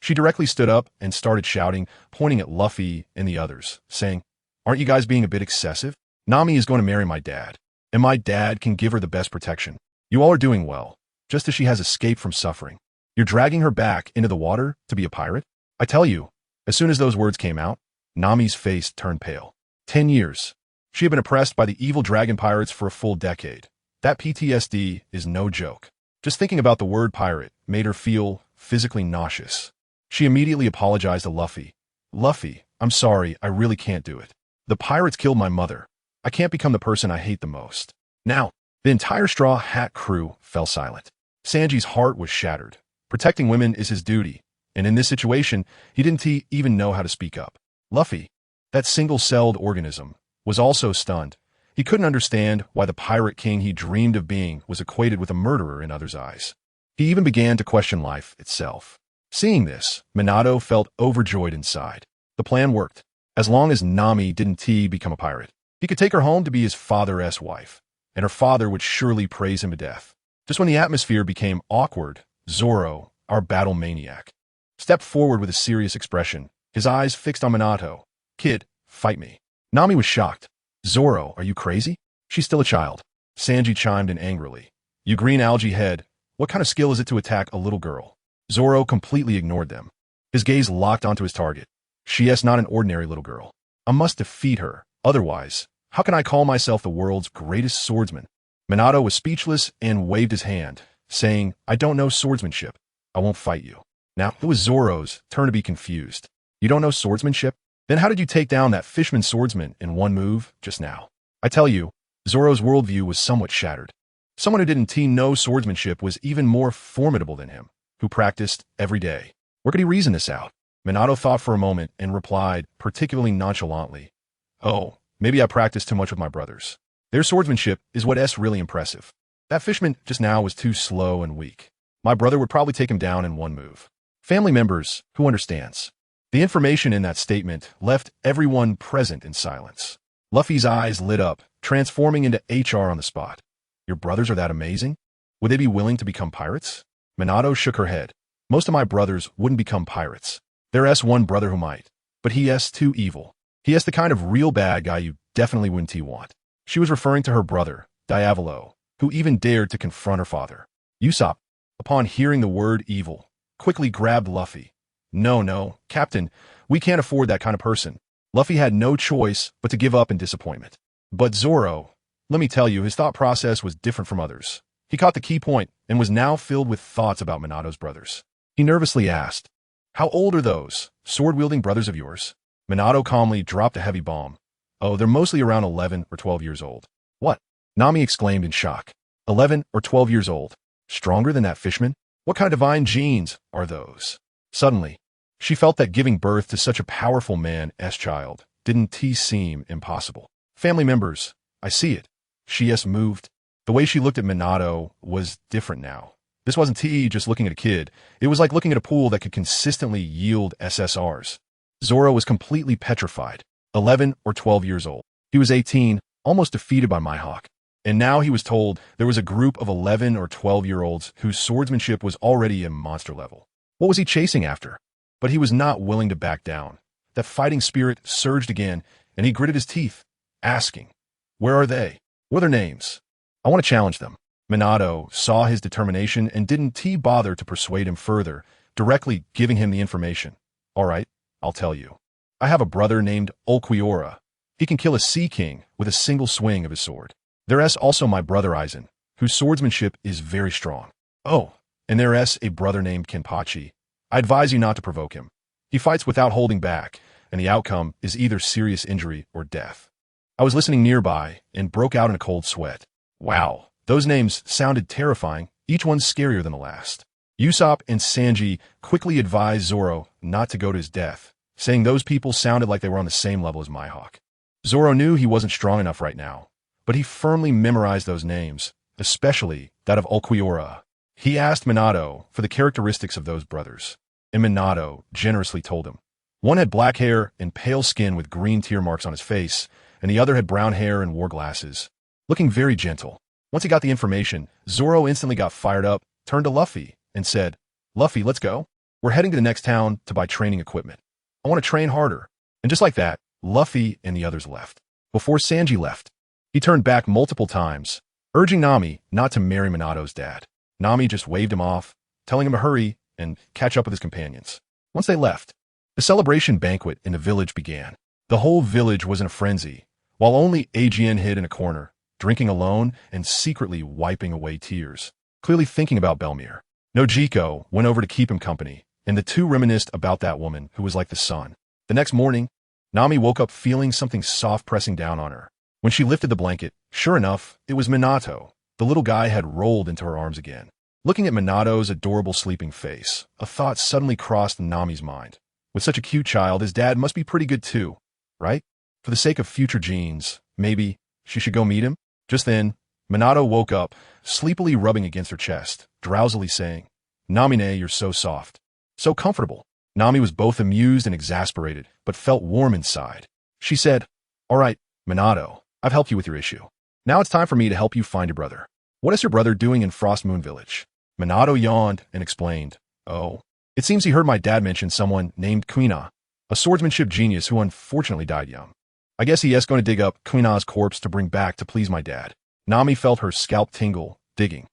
She directly stood up and started shouting, pointing at Luffy and the others, saying, "Aren't you guys being a bit excessive? Nami is going to marry my dad, and my dad can give her the best protection. You all are doing well, just as she has escaped from suffering. You're dragging her back into the water to be a pirate? I tell you." As soon as those words came out, Nami's face turned pale. 10 years. She had been oppressed by the evil dragon pirates for a full decade. That PTSD is no joke. Just thinking about the word pirate made her feel physically nauseous. She immediately apologized to Luffy. "Luffy, I'm sorry, I really can't do it. The pirates killed my mother. I can't become the person I hate the most." Now, the entire Straw Hat crew fell silent. Sanji's heart was shattered. Protecting women is his duty, and in this situation, he didn't even know how to speak up. Luffy, that single-celled organism, was also stunned. He couldn't understand why the pirate king he dreamed of being was equated with a murderer in others' eyes. He even began to question life itself. Seeing this, Minato felt overjoyed inside. The plan worked. As long as Nami didn't become a pirate, he could take her home to be his father's wife, and her father would surely praise him to death. Just when the atmosphere became awkward, Zoro, our battle maniac, stepped forward with a serious expression, his eyes fixed on Minato. "Kid, fight me." Nami was shocked. "Zoro, are you crazy? She's still a child." Sanji chimed in angrily. "You green algae head, what kind of skill is it to attack a little girl?" Zoro completely ignored them. His gaze locked onto his target. "She is not an ordinary little girl. I must defeat her. Otherwise, how can I call myself the world's greatest swordsman?" Minato was speechless and waved his hand, saying, "I don't know swordsmanship. I won't fight you." Now, it was Zoro's turn to be confused. "You don't know swordsmanship? Then how did you take down that fisherman swordsman in one move just now?" I tell you, Zoro's worldview was somewhat shattered. Someone who didn't know swordsmanship was even more formidable than him, who practiced every day. Where could he reason this out? Minato thought for a moment and replied, particularly nonchalantly, "Oh, maybe I practiced too much with my brothers. Their swordsmanship is what's really impressive. That fisherman just now was too slow and weak. My brother would probably take him down in one move." Family members, who understands? The information in that statement left everyone present in silence. Luffy's eyes lit up, transforming into HR on the spot. "Your brothers are that amazing? Would they be willing to become pirates?" Minato shook her head. "Most of my brothers wouldn't become pirates. There's one brother who might, but he's too evil. He's the kind of real bad guy you definitely wouldn't want." She was referring to her brother, Diavolo, who even dared to confront her father. Usopp, upon hearing the word evil, quickly grabbed Luffy. No, Captain, we can't afford that kind of person." Luffy had no choice but to give up in disappointment. But Zoro, let me tell you, his thought process was different from others. He caught the key point and was now filled with thoughts about Minato's brothers. He nervously asked, "How old are those sword-wielding brothers of yours?" Minato calmly dropped a heavy bomb. "Oh, they're mostly around 11 or 12 years old." "What?" Nami exclaimed in shock. 11 or 12 years old? Stronger than that fishman? What kind of divine genes are those? Suddenly, she felt that giving birth to such a powerful man's child didn't seem impossible. "Family members, I see it." She moved. The way she looked at Minato was different now. This wasn't just looking at a kid. It was like looking at a pool that could consistently yield SSRs. Zoro was completely petrified. 11 or 12 years old. He was 18, almost defeated by Mihawk. And now he was told there was a group of 11 or 12-year-olds whose swordsmanship was already a monster level. What was he chasing after? But he was not willing to back down. That fighting spirit surged again, and he gritted his teeth, asking, "Where are they? What are their names? I want to challenge them." Minato saw his determination and didn't bother to persuade him further, directly giving him the information. "All right, I'll tell you. I have a brother named Ulquiorra. He can kill a sea king with a single swing of his sword. There's also my brother Aizen, whose swordsmanship is very strong. Oh, and there's a brother named Kenpachi. I advise you not to provoke him. He fights without holding back, and the outcome is either serious injury or death." I was listening nearby and broke out in a cold sweat. Wow, those names sounded terrifying, each one scarier than the last. Usopp and Sanji quickly advised Zoro not to go to his death, saying those people sounded like they were on the same level as Mihawk. Zoro knew he wasn't strong enough right now, but he firmly memorized those names, especially that of Ulquiorra. He asked Minato for the characteristics of those brothers, and Minato generously told him. One had black hair and pale skin with green tear marks on his face, and the other had brown hair and wore glasses, looking very gentle. Once he got the information, Zoro instantly got fired up, turned to Luffy, and said, "Luffy, let's go. We're heading to the next town to buy training equipment. I want to train harder. And just like that, Luffy and the others left. Before Sanji left, he turned back multiple times, urging Nami not to marry Minato's dad. Nami just waved him off, telling him to hurry and catch up with his companions. Once they left, the celebration banquet in the village began. The whole village was in a frenzy, while only Ajian hid in a corner, drinking alone and secretly wiping away tears, clearly thinking about Belmere. Nojiko went over to keep him company, and the two reminisced about that woman who was like the sun. The next morning, Nami woke up feeling something soft pressing down on her. When she lifted the blanket, sure enough, it was Minato. The little guy had rolled into her arms again. Looking at Minato's adorable sleeping face, a thought suddenly crossed Nami's mind. With such a cute child, his dad must be pretty good too, right? For the sake of future genes, maybe she should go meet him? Just then, Minato woke up, sleepily rubbing against her chest, drowsily saying, "Namine, you're so soft. So comfortable." Nami was both amused and exasperated, but felt warm inside. She said, "All right, Minato, I've helped you with your issue. Now it's time for me to help you find your brother. What is your brother doing in Frost Moon Village?" Minato yawned and explained, "Oh, it seems he heard my dad mention someone named Kuina, a swordsmanship genius who unfortunately died young. I guess he is going to dig up Kuina's corpse to bring back to please my dad." Nami felt her scalp tingle, digging.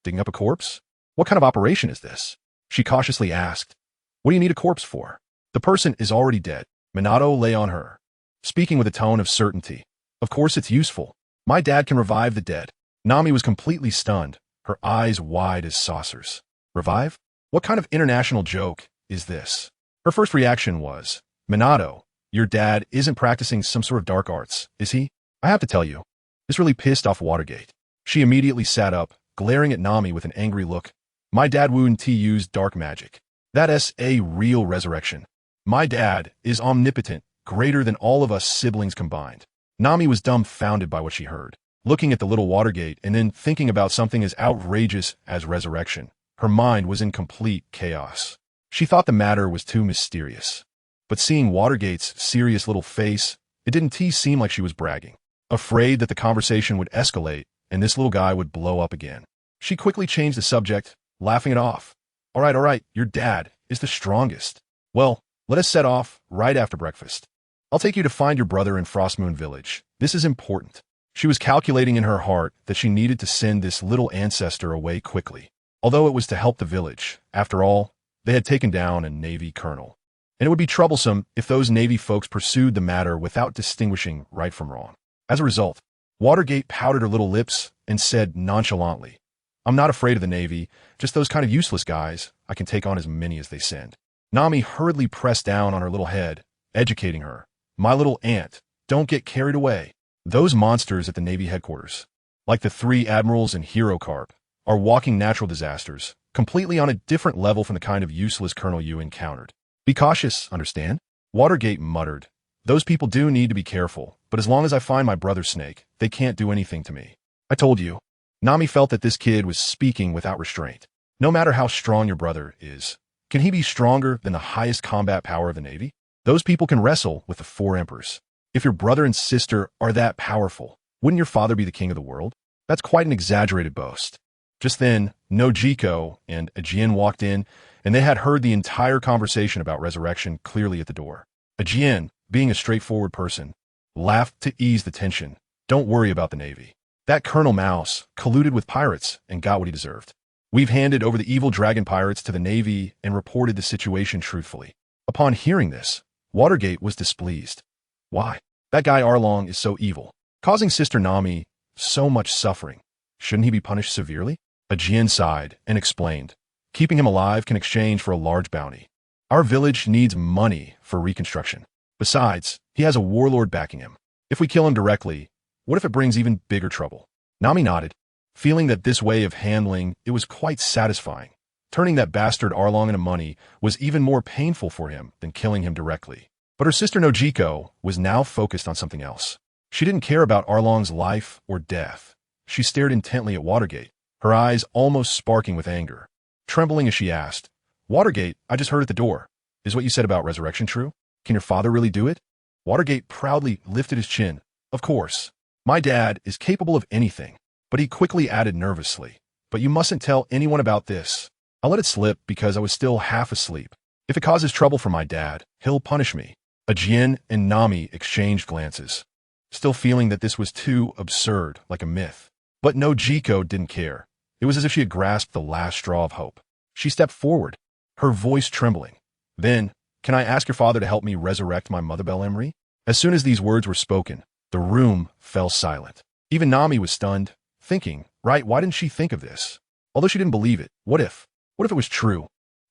Digging up a corpse? What kind of operation is this? She cautiously asked. What do you need a corpse for? The person is already dead. Minato lay on her, speaking with a tone of certainty. Of course it's useful. My dad can revive the dead. Nami was completely stunned, her eyes wide as saucers. Revive? What kind of international joke is this? Her first reaction was, Minato, your dad isn't practicing some sort of dark arts, is he? I have to tell you, this really pissed off Watergate. She immediately sat up, glaring at Nami with an angry look. My dad wouldn't use dark magic. That's a real resurrection. My dad is omnipotent, greater than all of us siblings combined. Nami was dumbfounded by what she heard, looking at the little Watergate and then thinking about something as outrageous as resurrection. Her mind was in complete chaos. She thought the matter was too mysterious. But seeing Watergate's serious little face, it didn't seem like she was bragging. Afraid that the conversation would escalate and this little guy would blow up again, she quickly changed the subject, laughing it off. All right, your dad is the strongest. Well, let us set off right after breakfast. I'll take you to find your brother in Frostmoon Village. This is important. She was calculating in her heart that she needed to send this little ancestor away quickly, although it was to help the village. After all, they had taken down a Navy colonel, and it would be troublesome if those Navy folks pursued the matter without distinguishing right from wrong. As a result, Watergate pouted her little lips and said nonchalantly, I'm not afraid of the Navy, just those kind of useless guys. I can take on as many as they send. Nami hurriedly pressed down on her little head, educating her. My little aunt, don't get carried away. Those monsters at the Navy headquarters, like the 3 admirals and Hero Carp, are walking natural disasters, completely on a different level from the kind of useless colonel you encountered. Be cautious, understand? Watergate muttered. Those people do need to be careful, but as long as I find my brother Snake, they can't do anything to me. I told you. Nami felt that this kid was speaking without restraint. No matter how strong your brother is, can he be stronger than the highest combat power of the Navy? Those people can wrestle with the 4 emperors. If your brother and sister are that powerful, wouldn't your father be the king of the world? That's quite an exaggerated boast. Just then, Nojiko and Ajian walked in, and they had heard the entire conversation about resurrection clearly at the door. Ajian, being a straightforward person, laughed to ease the tension. Don't worry about the Navy. That Colonel Mouse colluded with pirates and got what he deserved. We've handed over the evil dragon pirates to the Navy and reported the situation truthfully. Upon hearing this, Watergate was displeased. Why? That guy Arlong is so evil, causing Sister Nami so much suffering. Shouldn't he be punished severely? Ajian sighed and explained. Keeping him alive can exchange for a large bounty. Our village needs money for reconstruction. Besides, he has a warlord backing him. If we kill him directly, what if it brings even bigger trouble? Nami nodded, feeling that this way of handling it was quite satisfying. Turning that bastard Arlong into money was even more painful for him than killing him directly. But her sister Nojiko was now focused on something else. She didn't care about Arlong's life or death. She stared intently at Watergate, her eyes almost sparking with anger. Trembling as she asked, Watergate, I just heard at the door. Is what you said about resurrection true? Can your father really do it? Watergate proudly lifted his chin. Of course. My dad is capable of anything. But he quickly added nervously, but you mustn't tell anyone about this. I'll let it slip because I was still half asleep. If it causes trouble for my dad, he'll punish me. Ajin and Nami exchanged glances, still feeling that this was too absurd, like a myth. But Nojiko didn't care. It was as if she had grasped the last straw of hope. She stepped forward, her voice trembling. Then, can I ask your father to help me resurrect my mother, Belle-Emery? As soon as these words were spoken, the room fell silent. Even Nami was stunned, thinking, right, why didn't she think of this? Although she didn't believe it, what if it was true?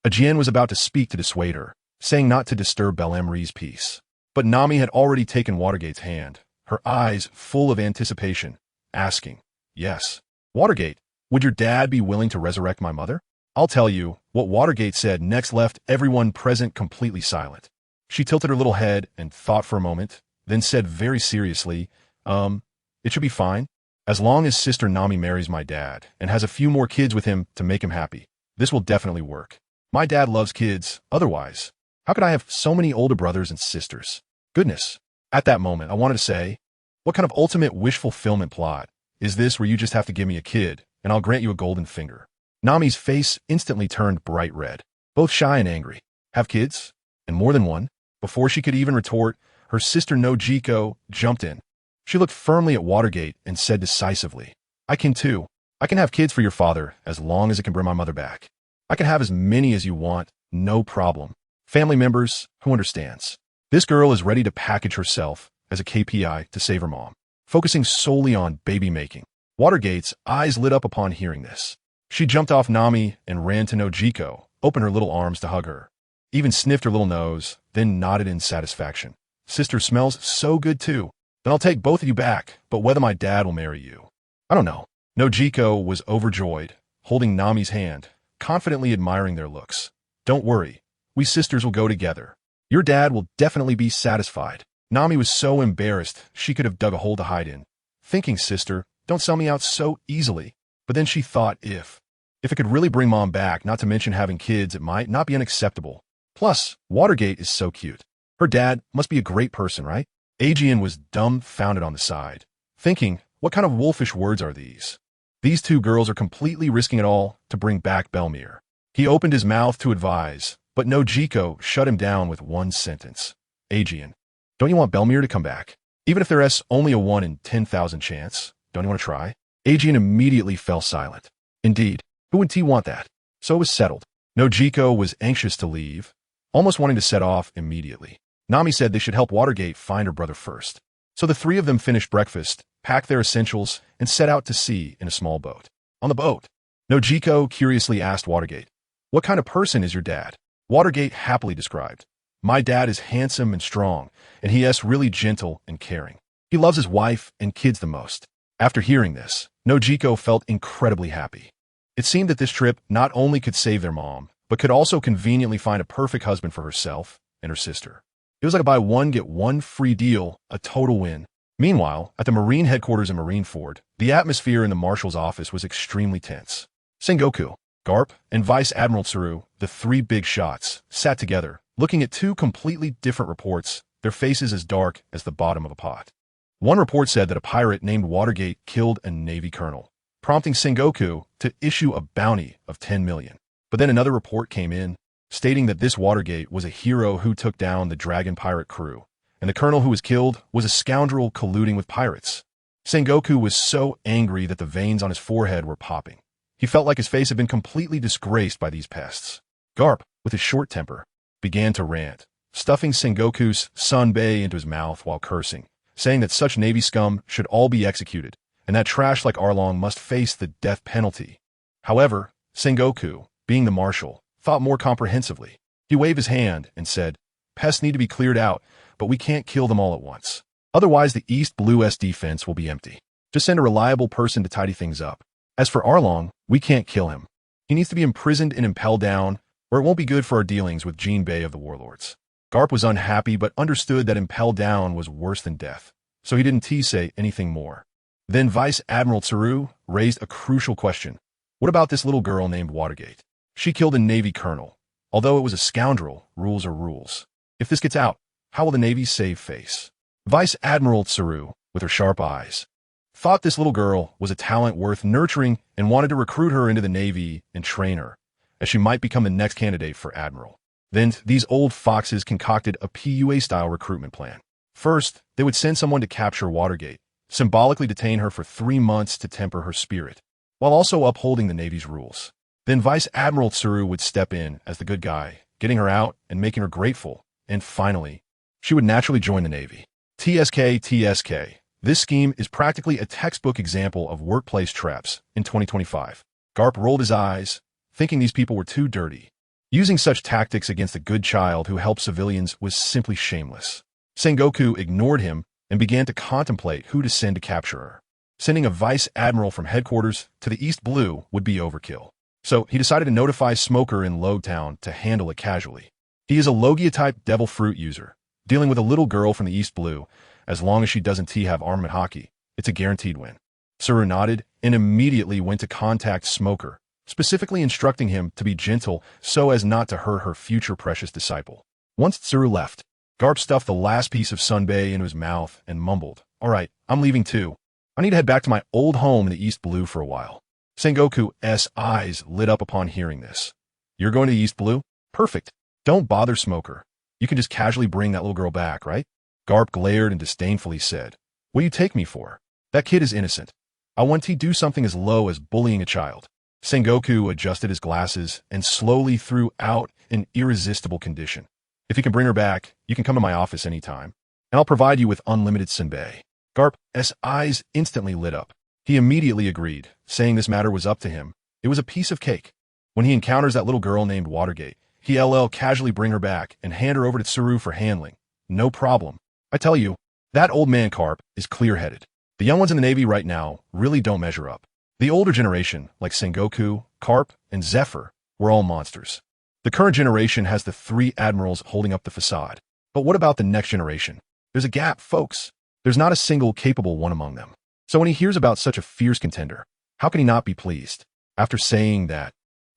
Ajin was about to speak to dissuade her, saying not to disturb Belle-Emery's peace. But Nami had already taken Watergate's hand, her eyes full of anticipation, asking, yes. Watergate, would your dad be willing to resurrect my mother? I'll tell you, what Watergate said next left everyone present completely silent. She tilted her little head and thought for a moment, then said very seriously, it should be fine. As long as Sister Nami marries my dad and has a few more kids with him to make him happy, this will definitely work. My dad loves kids, otherwise, how could I have so many older brothers and sisters? Goodness. At that moment, I wanted to say, what kind of ultimate wish fulfillment plot is this where you just have to give me a kid and I'll grant you a golden finger? Nami's face instantly turned bright red, both shy and angry. Have kids? And more than one? Before she could even retort, her sister Nojiko jumped in. She looked firmly at Watergate and said decisively, I can too. I can have kids for your father as long as it can bring my mother back. I can have as many as you want, no problem. Family members, who understands? This girl is ready to package herself as a KPI to save her mom, focusing solely on baby making. Watergate's eyes lit up upon hearing this. She jumped off Nami and ran to Nojiko, opened her little arms to hug her, even sniffed her little nose, then nodded in satisfaction. Sister smells so good too. Then I'll take both of you back, but whether my dad will marry you, I don't know. Nojiko was overjoyed, holding Nami's hand, confidently admiring their looks. Don't worry, we sisters will go together. Your dad will definitely be satisfied. Nami was so embarrassed she could have dug a hole to hide in, thinking, sister, don't sell me out so easily. But then she thought if it could really bring mom back, not to mention having kids, it might not be unacceptable. Plus, Watergate is so cute. Her dad must be a great person, right? Aegean was dumbfounded on the side, thinking, what kind of wolfish words are these? These two girls are completely risking it all to bring back Belmere. He opened his mouth to advise, but Nojiko shut him down with one sentence. Aegean, don't you want Belmere to come back? Even if there's only a 1 in 10,000 chance, don't you want to try? Aegean immediately fell silent. Indeed, who would he want that? So it was settled. Nojiko was anxious to leave, almost wanting to set off immediately. Nami said they should help Watergate find her brother first. So the three of them finished breakfast, packed their essentials, and set out to sea in a small boat. On the boat, Nojiko curiously asked Watergate, what kind of person is your dad? Watergate happily described, my dad is handsome and strong, and he is really gentle and caring. He loves his wife and kids the most. After hearing this, Nojiko felt incredibly happy. It seemed that this trip not only could save their mom, but could also conveniently find a perfect husband for herself and her sister. It was like a buy one, get one free deal, a total win. Meanwhile, at the Marine headquarters in Marineford, the atmosphere in the Marshal's office was extremely tense. Sengoku, Garp, and Vice Admiral Tsuru, the three big shots, sat together, looking at two completely different reports, their faces as dark as the bottom of a pot. One report said that a pirate named Watergate killed a Navy colonel, prompting Sengoku to issue a bounty of 10 million. But then another report came in, stating that this Watergate was a hero who took down the Dragon pirate crew, and the colonel who was killed was a scoundrel colluding with pirates. Sengoku was so angry that the veins on his forehead were popping. He felt like his face had been completely disgraced by these pests. Garp, with his short temper, began to rant, stuffing Sengoku's sanbei into his mouth while cursing, saying that such Navy scum should all be executed, and that trash like Arlong must face the death penalty. However, Sengoku, being the marshal, thought more comprehensively. He waved his hand and said, pests need to be cleared out, but we can't kill them all at once. Otherwise, the East Blue S defense will be empty. Just send a reliable person to tidy things up. As for Arlong, we can't kill him. He needs to be imprisoned and impelled down, or it won't be good for our dealings with Jean Bay of the Warlords. Garp was unhappy but understood that impelled down was worse than death, so he didn't say anything more. Then Vice Admiral Tsuru raised a crucial question. What about this little girl named Watergate? She killed a Navy colonel. Although it was a scoundrel, rules are rules. If this gets out, how will the Navy save face? Vice Admiral Tsuru, with her sharp eyes, thought this little girl was a talent worth nurturing and wanted to recruit her into the Navy and train her. as she might become the next candidate for admiral. Then, these old foxes concocted a PUA-style recruitment plan. First, they would send someone to capture Watergate, symbolically detain her for 3 months to temper her spirit, while also upholding the Navy's rules. Then Vice Admiral Tsuru would step in as the good guy, getting her out and making her grateful, and finally, she would naturally join the Navy. TSK. This scheme is practically a textbook example of workplace traps in 2025. Garp rolled his eyes, thinking these people were too dirty. Using such tactics against a good child who helped civilians was simply shameless. Sengoku ignored him and began to contemplate who to send to capture her. Sending a vice admiral from headquarters to the East Blue would be overkill. So he decided to notify Smoker in Logtown to handle it casually. He is a Logia-type devil fruit user, dealing with a little girl from the East Blue. As long as she doesn't have armament hockey, it's a guaranteed win. Tsuru nodded and immediately went to contact Smoker, specifically instructing him to be gentle so as not to hurt her future precious disciple. Once Tsuru left, Garp stuffed the last piece of sunbae into his mouth and mumbled, "All right, I'm leaving too. I need to head back to my old home in the East Blue for a while." Sengoku's eyes lit up upon hearing this. "You're going to East Blue? Perfect. Don't bother Smoker. You can just casually bring that little girl back, right?" Garp glared and disdainfully said, "What do you take me for? That kid is innocent. I want to do something as low as bullying a child." Sengoku adjusted his glasses and slowly threw out an irresistible condition. "If you can bring her back, you can come to my office anytime, and I'll provide you with unlimited senbei." Garp's eyes instantly lit up. He immediately agreed, saying this matter was up to him. It was a piece of cake. When he encounters that little girl named Watergate, he'll casually bring her back and hand her over to Tsuru for handling. No problem. I tell you, that old man Garp is clear-headed. The young ones in the Navy right now really don't measure up. The older generation, like Sengoku, Garp, and Zephyr, were all monsters. The current generation has the 3 admirals holding up the facade. But what about the next generation? There's a gap, folks. There's not a single capable one among them. So when he hears about such a fierce contender, how can he not be pleased? After saying that,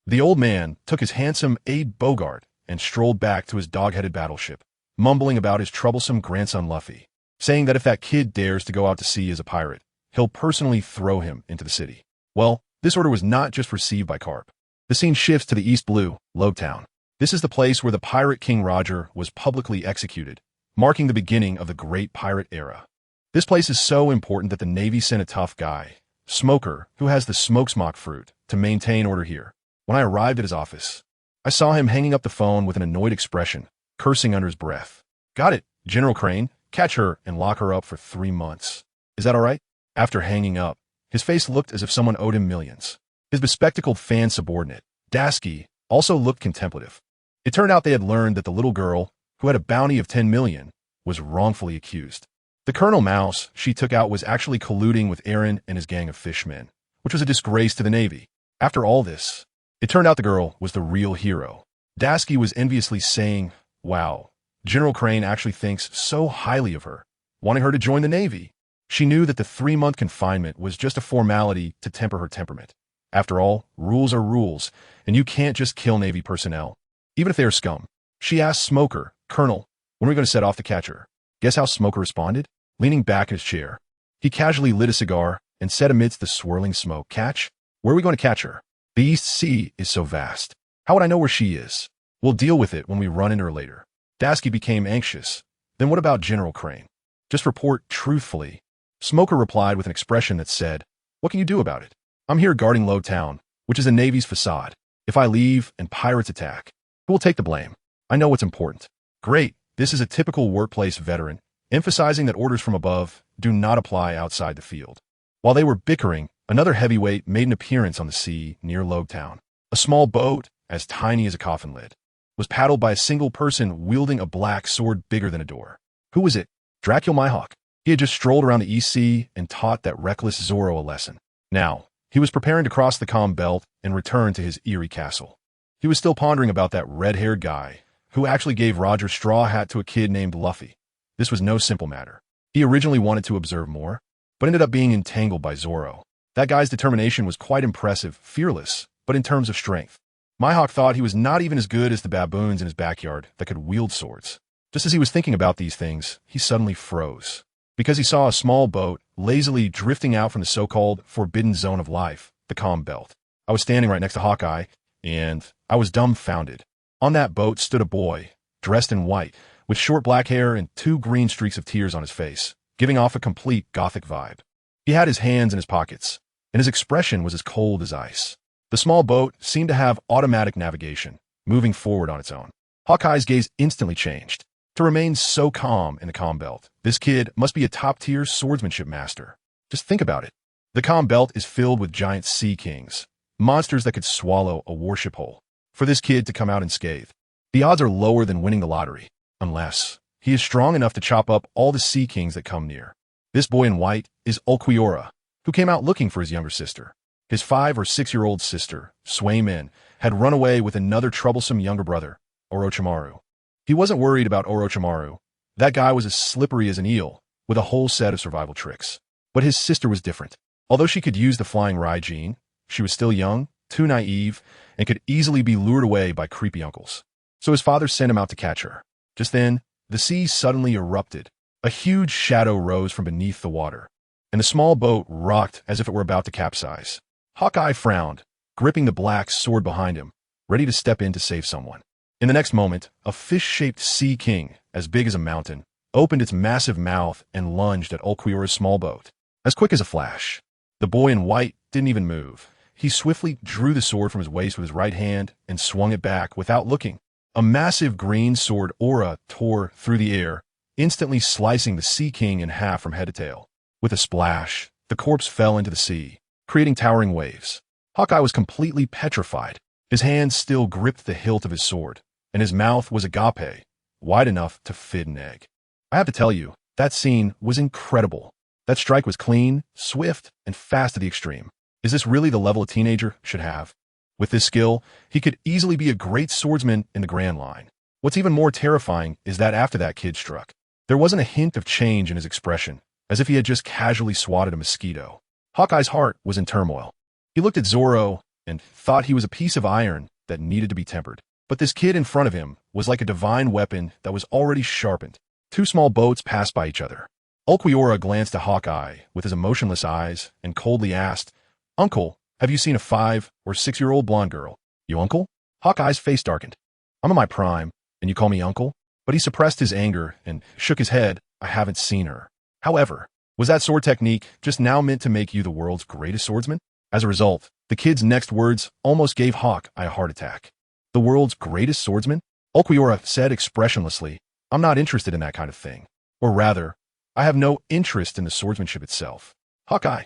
the old man took his handsome Abe Bogart and strolled back to his dog-headed battleship, mumbling about his troublesome grandson Luffy, saying that if that kid dares to go out to sea as a pirate, he'll personally throw him into the city. Well, this order was not just received by Garp. The scene shifts to the East Blue, Logtown. This is the place where the pirate King Roger was publicly executed, marking the beginning of the Great Pirate Era. This place is so important that the Navy sent a tough guy, Smoker, who has the smokesmock fruit, to maintain order here. When I arrived at his office, I saw him hanging up the phone with an annoyed expression, cursing under his breath. "Got it, General Crane. Catch her and lock her up for 3 months. Is that all right?" After hanging up, his face looked as if someone owed him millions. His bespectacled fan subordinate, Dasky, also looked contemplative. It turned out they had learned that the little girl, who had a bounty of 10 million, was wrongfully accused. The Colonel Mouse she took out was actually colluding with Aaron and his gang of fishmen, which was a disgrace to the Navy. After all this, it turned out the girl was the real hero. Dasky was enviously saying, "Wow, General Crane actually thinks so highly of her, wanting her to join the Navy." She knew that the 3-month confinement was just a formality to temper her temperament. After all, rules are rules, and you can't just kill Navy personnel, even if they are scum. She asked Smoker, "Colonel, when are we going to set off to catch her?" Guess how Smoker responded? Leaning back in his chair, he casually lit a cigar and said amidst the swirling smoke, "Catch? Where are we going to catch her? The East Sea is so vast. How would I know where she is? We'll deal with it when we run into her later." Dasky became anxious. "Then what about General Crane? Just report truthfully." Smoker replied with an expression that said, "What can you do about it? I'm here guarding Logtown, which is the Navy's facade. If I leave and pirates attack, who will take the blame? I know what's important." Great. This is a typical workplace veteran, emphasizing that orders from above do not apply outside the field. While they were bickering, another heavyweight made an appearance on the sea near Logtown. A small boat, as tiny as a coffin lid, was paddled by a single person wielding a black sword bigger than a door. Who was it? Dracula Mihawk. He had just strolled around the East Sea and taught that reckless Zorro a lesson. Now, he was preparing to cross the calm belt and return to his eerie castle. He was still pondering about that red-haired guy who actually gave Roger's straw hat to a kid named Luffy. This was no simple matter. He originally wanted to observe more, but ended up being entangled by Zorro. That guy's determination was quite impressive, fearless, but in terms of strength, Mihawk thought he was not even as good as the baboons in his backyard that could wield swords. Just as he was thinking about these things, he suddenly froze, because he saw a small boat lazily drifting out from the so-called forbidden zone of life, the calm belt. I was standing right next to Hawkeye, and I was dumbfounded. On that boat stood a boy, dressed in white, with short black hair and 2 green streaks of tears on his face, giving off a complete gothic vibe. He had his hands in his pockets, and his expression was as cold as ice. The small boat seemed to have automatic navigation, moving forward on its own. Hawkeye's gaze instantly changed. To remain so calm in the comm belt, this kid must be a top-tier swordsmanship master. Just think about it. The comm belt is filled with giant sea kings, monsters that could swallow a warship whole. For this kid to come out unscathed, the odds are lower than winning the lottery, unless he is strong enough to chop up all the sea kings that come near. This boy in white is Ulquiorra, who came out looking for his younger sister. His 5 or 6-year-old sister, Swaymin, had run away with another troublesome younger brother, Orochimaru. He wasn't worried about Orochimaru. That guy was as slippery as an eel, with a whole set of survival tricks. But his sister was different. Although she could use the flying Raijin, she was still young, too naive, and could easily be lured away by creepy uncles. So his father sent him out to catch her. Just then, the sea suddenly erupted. A huge shadow rose from beneath the water, and the small boat rocked as if it were about to capsize. Hawkeye frowned, gripping the black sword behind him, ready to step in to save someone. In the next moment, a fish-shaped sea king, as big as a mountain, opened its massive mouth and lunged at Ulquiorra's small boat. As quick as a flash, the boy in white didn't even move. He swiftly drew the sword from his waist with his right hand and swung it back without looking. A massive green sword aura tore through the air, instantly slicing the sea king in half from head to tail. With a splash, the corpse fell into the sea, creating towering waves. Hawkeye was completely petrified. His hand still gripped the hilt of his sword, and his mouth was agape, wide enough to fit an egg. I have to tell you, that scene was incredible. That strike was clean, swift, and fast to the extreme. Is this really the level a teenager should have? With this skill, he could easily be a great swordsman in the Grand Line. What's even more terrifying is that after that kid struck, there wasn't a hint of change in his expression, as if he had just casually swatted a mosquito. Hawkeye's heart was in turmoil. He looked at Zoro and thought he was a piece of iron that needed to be tempered. But this kid in front of him was like a divine weapon that was already sharpened. 2 small boats passed by each other. Ulquiorra glanced at Hawkeye with his emotionless eyes and coldly asked, "Uncle, have you seen a 5 or 6-year-old blonde girl?" "You uncle?" Hawkeye's face darkened. "I'm in my prime, and you call me uncle?" But he suppressed his anger and shook his head. "I haven't seen her." However, was that sword technique just now meant to make you the world's greatest swordsman? As a result, the kid's next words almost gave Hawkeye a heart attack. The world's greatest swordsman? Ulquiorra said expressionlessly, "I'm not interested in that kind of thing. Or rather, I have no interest in the swordsmanship itself." "Hawkeye,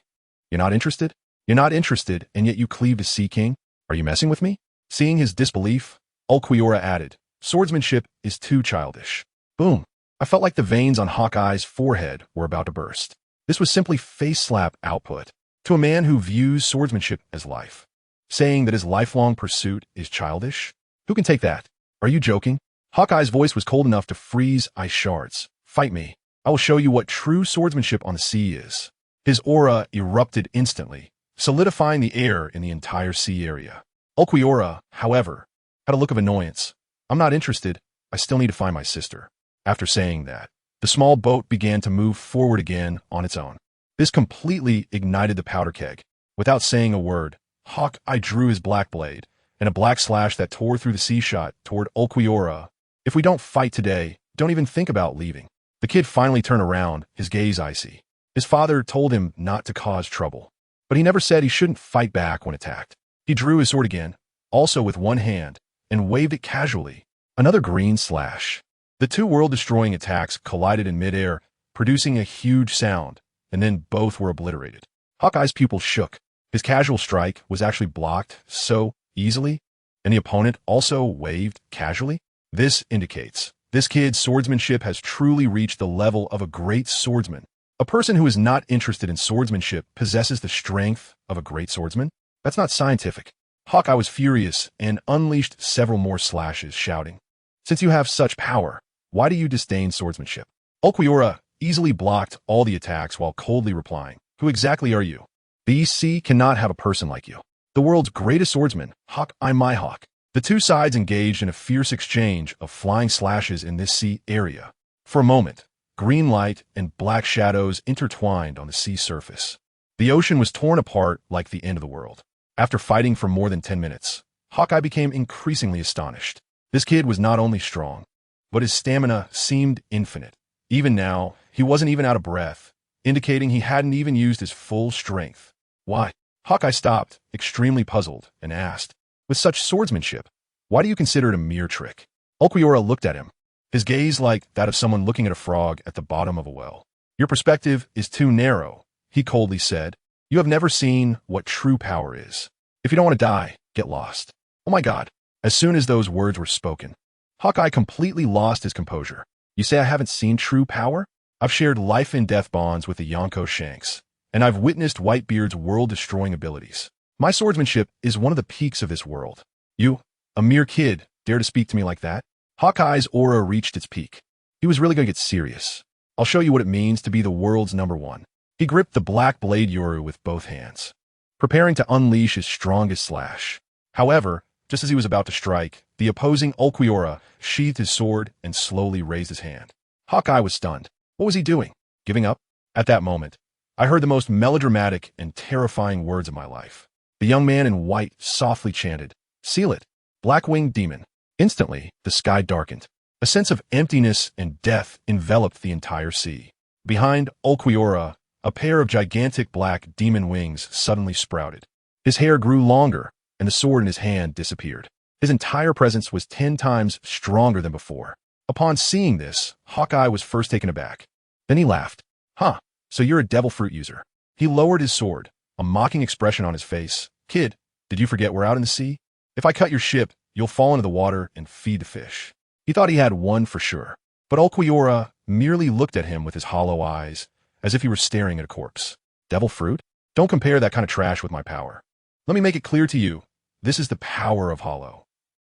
you're not interested? You're not interested, and yet you cleave to Sea King? Are you messing with me?" Seeing his disbelief, Ulquiorra added, "Swordsmanship is too childish." Boom. I felt like the veins on Hawkeye's forehead were about to burst. This was simply face-slap output to a man who views swordsmanship as life. Saying that his lifelong pursuit is childish? Who can take that? Are you joking? Hawkeye's voice was cold enough to freeze ice shards. "Fight me. I will show you what true swordsmanship on the sea is." His aura erupted instantly, solidifying the air in the entire sea area. Ulquiorra, however, had a look of annoyance. "I'm not interested. I still need to find my sister." After saying that, the small boat began to move forward again on its own. This completely ignited the powder keg. Without saying a word, Hawkeye drew his black blade, and a black slash that tore through the sea shot toward Ulquiorra. "If we don't fight today, don't even think about leaving." The kid finally turned around, his gaze icy. His father told him not to cause trouble, but he never said he shouldn't fight back when attacked. He drew his sword again, also with one hand, and waved it casually. Another green slash. The 2 world-destroying attacks collided in midair, producing a huge sound, and then both were obliterated. Hawkeye's pupils shook. His casual strike was actually blocked so easily, and the opponent also waved casually. This indicates this kid's swordsmanship has truly reached the level of a great swordsman. A person who is not interested in swordsmanship possesses the strength of a great swordsman? That's not scientific. Hawkeye was furious and unleashed several more slashes, shouting, "Since you have such power, why do you disdain swordsmanship?" Ulquiorra easily blocked all the attacks while coldly replying, "Who exactly are you? The sea cannot have a person like you. The world's greatest swordsman, Hawk, I'm my Hawk." The 2 sides engaged in a fierce exchange of flying slashes in this sea area. For a moment, green light and black shadows intertwined on the sea surface. The ocean was torn apart like the end of the world. After fighting for more than 10 minutes, Hawkeye became increasingly astonished. This kid was not only strong, but his stamina seemed infinite. Even now, he wasn't even out of breath, indicating he hadn't even used his full strength. Why? Hawkeye stopped, extremely puzzled, and asked, "With such swordsmanship, why do you consider it a mere trick?" Ulquiorra looked at him, his gaze like that of someone looking at a frog at the bottom of a well. "Your perspective is too narrow," he coldly said. "You have never seen what true power is. If you don't want to die, get lost." Oh my God. As soon as those words were spoken, Hawkeye completely lost his composure. "You say I haven't seen true power? I've shared life and death bonds with the Yonko Shanks, and I've witnessed Whitebeard's world-destroying abilities. My swordsmanship is one of the peaks of this world. You, a mere kid, dare to speak to me like that?" Hawkeye's aura reached its peak. He was really going to get serious. "I'll show you what it means to be the world's #1. He gripped the black blade Yoru with both hands, preparing to unleash his strongest slash. However, just as he was about to strike, the opposing Ulquiorra sheathed his sword and slowly raised his hand. Hawkeye was stunned. What was he doing? Giving up? At that moment, I heard the most melodramatic and terrifying words of my life. The young man in white softly chanted, "Seal it, black-winged demon." Instantly, the sky darkened. A sense of emptiness and death enveloped the entire sea. Behind Ulquiorra, a pair of gigantic black demon wings suddenly sprouted. His hair grew longer, and the sword in his hand disappeared. His entire presence was 10 times stronger than before. Upon seeing this, Hawkeye was first taken aback. Then he laughed. "Huh, so you're a devil fruit user." He lowered his sword, a mocking expression on his face. "Kid, did you forget we're out in the sea? If I cut your ship, you'll fall into the water and feed the fish." He thought he had won for sure, but Ulquiorra merely looked at him with his hollow eyes, as if he were staring at a corpse. "Devil fruit? Don't compare that kind of trash with my power. Let me make it clear to you, this is the power of Hollow."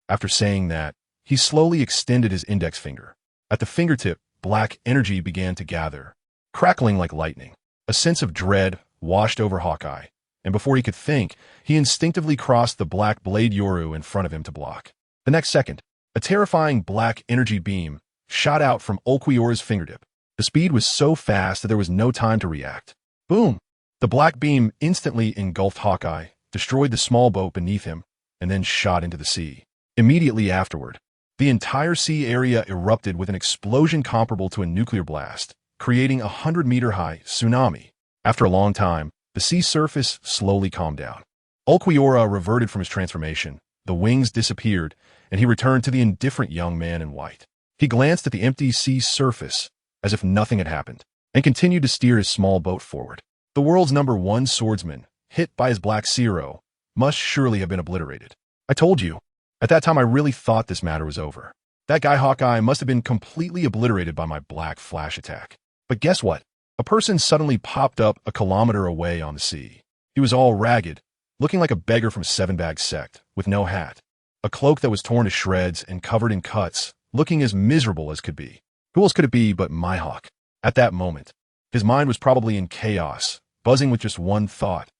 After saying that, he slowly extended his index finger. At the fingertip, black energy began to gather, crackling like lightning. A sense of dread washed over Hawkeye, and before he could think, he instinctively crossed the black blade Yoru in front of him to block. The next second, a terrifying black energy beam shot out from Ulquiorra's fingertip. The speed was so fast that there was no time to react. Boom! The black beam instantly engulfed Hawkeye, destroyed the small boat beneath him, and then shot into the sea. Immediately afterward, the entire sea area erupted with an explosion comparable to a nuclear blast, creating a 100-meter-high tsunami. After a long time, the sea surface slowly calmed down. Ulquiorra reverted from his transformation, the wings disappeared, and he returned to the indifferent young man in white. He glanced at the empty sea surface, as if nothing had happened, and continued to steer his small boat forward. The world's #1 swordsman, hit by his black Zero, must surely have been obliterated. "I told you. At that time I really thought this matter was over. That guy Hawkeye must have been completely obliterated by my black flash attack." But guess what? A person suddenly popped up a kilometer away on the sea. He was all ragged, looking like a beggar from Seven-Bag Sect, with no hat, a cloak that was torn to shreds and covered in cuts, looking as miserable as could be. Who else could it be but Mihawk? At that moment, his mind was probably in chaos, buzzing with just one thought.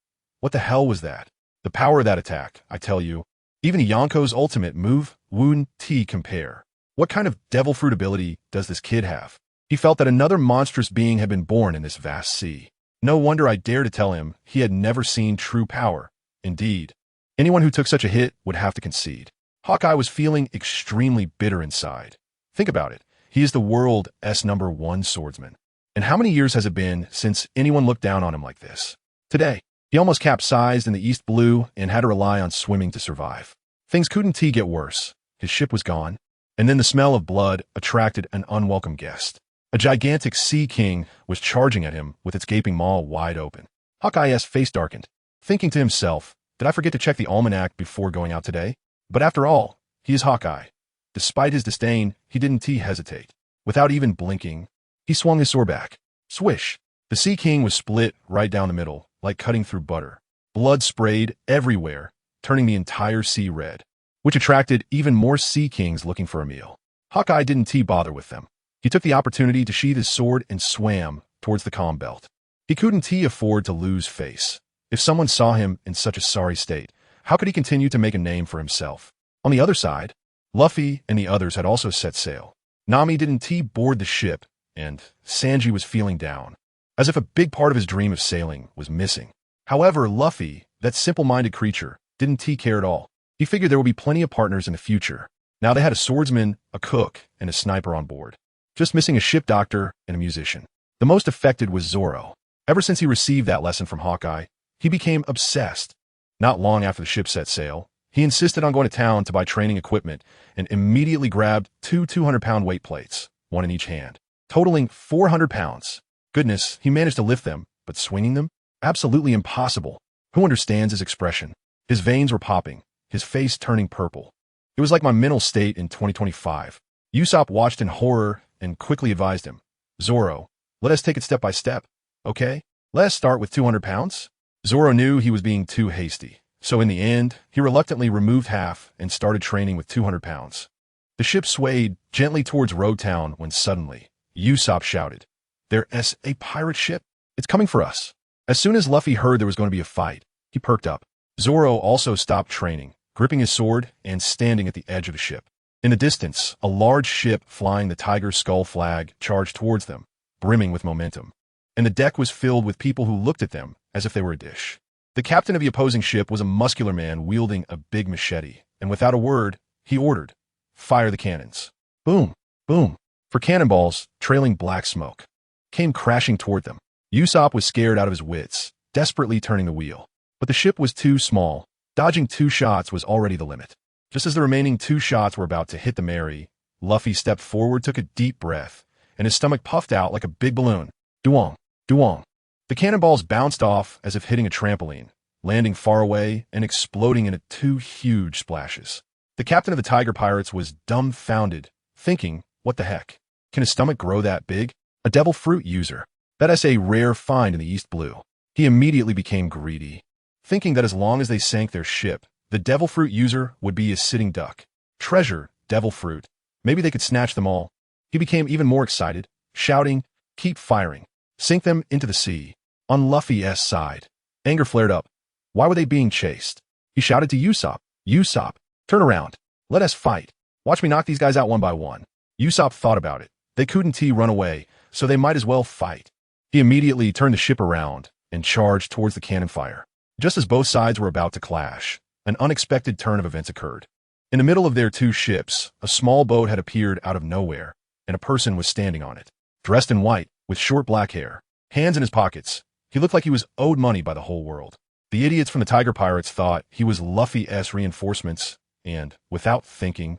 What the hell was that? The power of that attack, I tell you. Even Yonko's ultimate move, Wound T, compare. What kind of devil fruit ability does this kid have? He felt that another monstrous being had been born in this vast sea. No wonder I dared to tell him he had never seen true power. Indeed, anyone who took such a hit would have to concede. Hawkeye was feeling extremely bitter inside. Think about it. He is the world's #1 swordsman. And how many years has it been since anyone looked down on him like this? Today, he almost capsized in the East Blue and had to rely on swimming to survive. Things couldn't get worse. His ship was gone, and then the smell of blood attracted an unwelcome guest. A gigantic sea king was charging at him with its gaping maw wide open. Hawkeye's face darkened, thinking to himself, did I forget to check the almanac before going out today? But after all, he is Hawkeye. Despite his disdain, he didn't hesitate. Without even blinking, he swung his sword back. Swish! The Sea King was split right down the middle, like cutting through butter. Blood sprayed everywhere, turning the entire sea red, which attracted even more Sea Kings looking for a meal. Hawkeye didn't bother with them. He took the opportunity to sheath his sword and swam towards the calm belt. He couldn't afford to lose face. If someone saw him in such a sorry state, how could he continue to make a name for himself? On the other side, Luffy and the others had also set sail. Nami didn't board the ship, and Sanji was feeling down, as if a big part of his dream of sailing was missing. However, Luffy, that simple-minded creature, didn't care at all. He figured there would be plenty of partners in the future. Now they had a swordsman, a cook, and a sniper on board. Just missing a ship doctor and a musician. The most affected was Zoro. Ever since he received that lesson from Hawkeye, he became obsessed. Not long after the ship set sail, he insisted on going to town to buy training equipment and immediately grabbed two 200-pound weight plates, one in each hand, totaling 400 pounds. Goodness, he managed to lift them, but swinging them? Absolutely impossible. Who understands his expression? His veins were popping, his face turning purple. It was like my mental state in 2025. Usopp watched in horror and quickly advised him, Zoro, let us take it step by step, okay? Let us start with 200 pounds. Zoro knew he was being too hasty, so in the end, he reluctantly removed half and started training with 200 pounds. The ship swayed gently towards Road Town when suddenly, Usopp shouted, There's a pirate ship. It's coming for us. As soon as Luffy heard there was going to be a fight, he perked up. Zoro also stopped training, gripping his sword and standing at the edge of the ship. In the distance, a large ship flying the tiger skull flag charged towards them, brimming with momentum. And the deck was filled with people who looked at them as if they were a dish. The captain of the opposing ship was a muscular man wielding a big machete, and without a word, he ordered, Fire the cannons. Boom, boom. For cannonballs, trailing black smoke, came crashing toward them. Usopp was scared out of his wits, desperately turning the wheel. But the ship was too small. Dodging 2 shots was already the limit. Just as the remaining 2 shots were about to hit the Mary, Luffy stepped forward, took a deep breath, and his stomach puffed out like a big balloon. Duong, duong. The cannonballs bounced off as if hitting a trampoline, landing far away and exploding into 2 huge splashes. The captain of the Tiger Pirates was dumbfounded, thinking, what the heck? Can his stomach grow that big? A devil fruit user. That's a rare find in the East Blue. He immediately became greedy, thinking that as long as they sank their ship, the devil fruit user would be a sitting duck. Treasure, devil fruit. Maybe they could snatch them all. He became even more excited, shouting, keep firing. Sink them into the sea. On Luffy's side, anger flared up. Why were they being chased? He shouted to Usopp, Usopp, turn around. Let us fight. Watch me knock these guys out one by one. Usopp thought about it. They couldn't run away, so they might as well fight. He immediately turned the ship around and charged towards the cannon fire. Just as both sides were about to clash, an unexpected turn of events occurred. In the middle of their 2 ships, a small boat had appeared out of nowhere, and a person was standing on it. Dressed in white, with short black hair, hands in his pockets, he looked like he was owed money by the whole world. The idiots from the Tiger Pirates thought he was Luffy's reinforcements and, without thinking,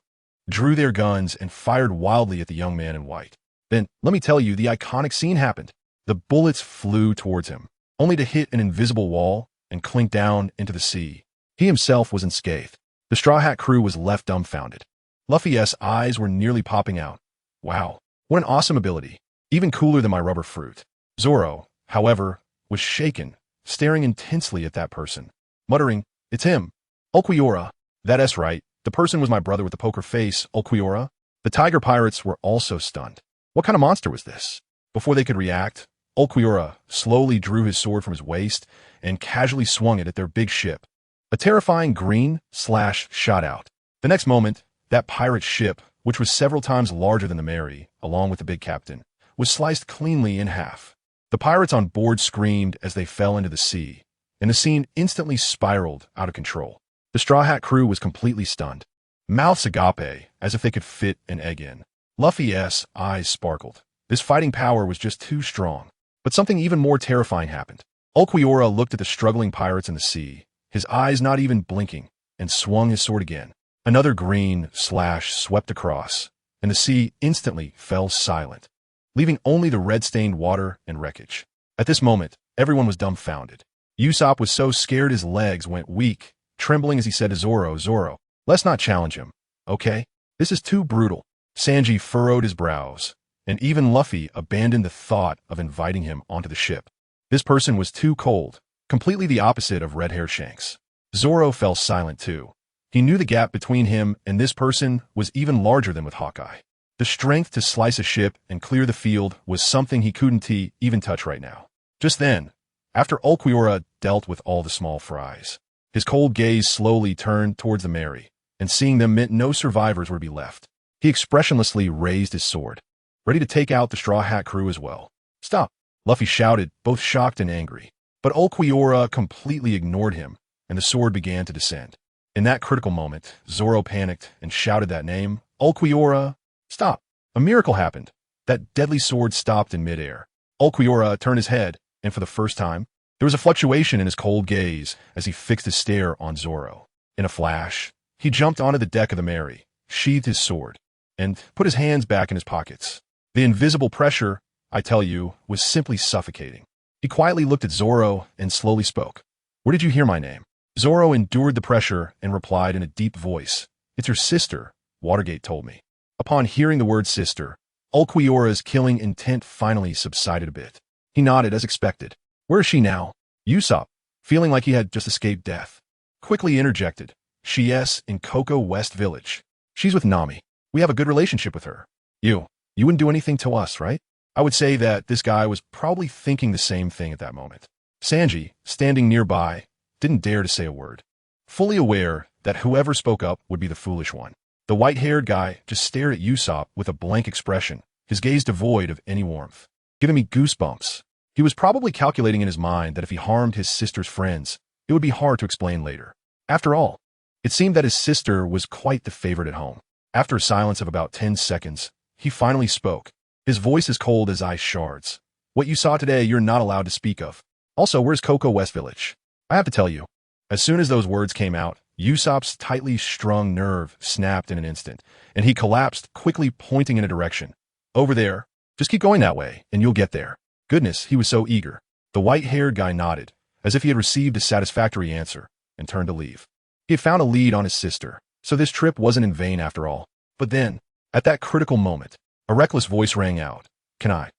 drew their guns and fired wildly at the young man in white. Then, let me tell you, the iconic scene happened. The bullets flew towards him, only to hit an invisible wall and clink down into the sea. He himself was unscathed. The Straw Hat crew was left dumbfounded. Luffy's eyes were nearly popping out. Wow, what an awesome ability. Even cooler than my rubber fruit. Zoro, however, was shaken, staring intensely at that person, muttering, it's him. Ulquiorra. That's right, the person was my brother with the poker face, Ulquiorra. The Tiger Pirates were also stunned. What kind of monster was this? Before they could react, Ulquiorra slowly drew his sword from his waist and casually swung it at their big ship. A terrifying green slash shot out. The next moment, that pirate ship, which was several times larger than the Mary, along with the big captain, was sliced cleanly in half. The pirates on board screamed as they fell into the sea, and the scene instantly spiraled out of control. The Straw Hat crew was completely stunned. Mouths agape, as if they could fit an egg in. Luffy's eyes sparkled. This fighting power was just too strong. But something even more terrifying happened. Ulquiorra looked at the struggling pirates in the sea, his eyes not even blinking, and swung his sword again. Another green slash swept across, and the sea instantly fell silent, leaving only the red-stained water and wreckage. At this moment, everyone was dumbfounded. Usopp was so scared his legs went weak, trembling as he said to Zoro, Zoro, let's not challenge him, okay? This is too brutal. Sanji furrowed his brows, and even Luffy abandoned the thought of inviting him onto the ship. This person was too cold, completely the opposite of Red Hair Shanks. Zoro fell silent too. He knew the gap between him and this person was even larger than with Hawkeye. The strength to slice a ship and clear the field was something he couldn't even touch right now. Just then, after Ulquiorra dealt with all the small fries, his cold gaze slowly turned towards the Mary, and seeing them meant no survivors would be left. He expressionlessly raised his sword, ready to take out the Straw Hat crew as well. Stop! Luffy shouted, both shocked and angry. But Ulquiorra completely ignored him, and the sword began to descend. In that critical moment, Zoro panicked and shouted that name, Ulquiorra. Stop. A miracle happened. That deadly sword stopped in midair. Ulquiorra turned his head, and for the first time, there was a fluctuation in his cold gaze as he fixed his stare on Zoro. In a flash, he jumped onto the deck of the Mary, sheathed his sword, and put his hands back in his pockets. The invisible pressure, I tell you, was simply suffocating. He quietly looked at Zoro and slowly spoke. Where did you hear my name? Zoro endured the pressure and replied in a deep voice. It's your sister, Watergate told me. Upon hearing the word sister, Ulquiorra's killing intent finally subsided a bit. He nodded as expected. Where is she now? Usopp, feeling like he had just escaped death, quickly interjected. She's in Cocoa West Village. She's with Nami. We have a good relationship with her. You wouldn't do anything to us, right? I would say that this guy was probably thinking the same thing at that moment. Sanji, standing nearby, didn't dare to say a word, fully aware that whoever spoke up would be the foolish one. The white-haired guy just stared at Usopp with a blank expression, his gaze devoid of any warmth, giving me goosebumps. He was probably calculating in his mind that if he harmed his sister's friends, it would be hard to explain later. After all, it seemed that his sister was quite the favorite at home. After a silence of about 10 seconds, he finally spoke, his voice as cold as ice shards. What you saw today you're not allowed to speak of. Also, where's Cocoa West Village? I have to tell you. As soon as those words came out, Usopp's tightly strung nerve snapped in an instant, and he collapsed, quickly pointing in a direction. Over there. Just keep going that way, and you'll get there. Goodness, he was so eager. The white-haired guy nodded, as if he had received a satisfactory answer, and turned to leave. He had found a lead on his sister, so this trip wasn't in vain after all. But then, at that critical moment, a reckless voice rang out. Can I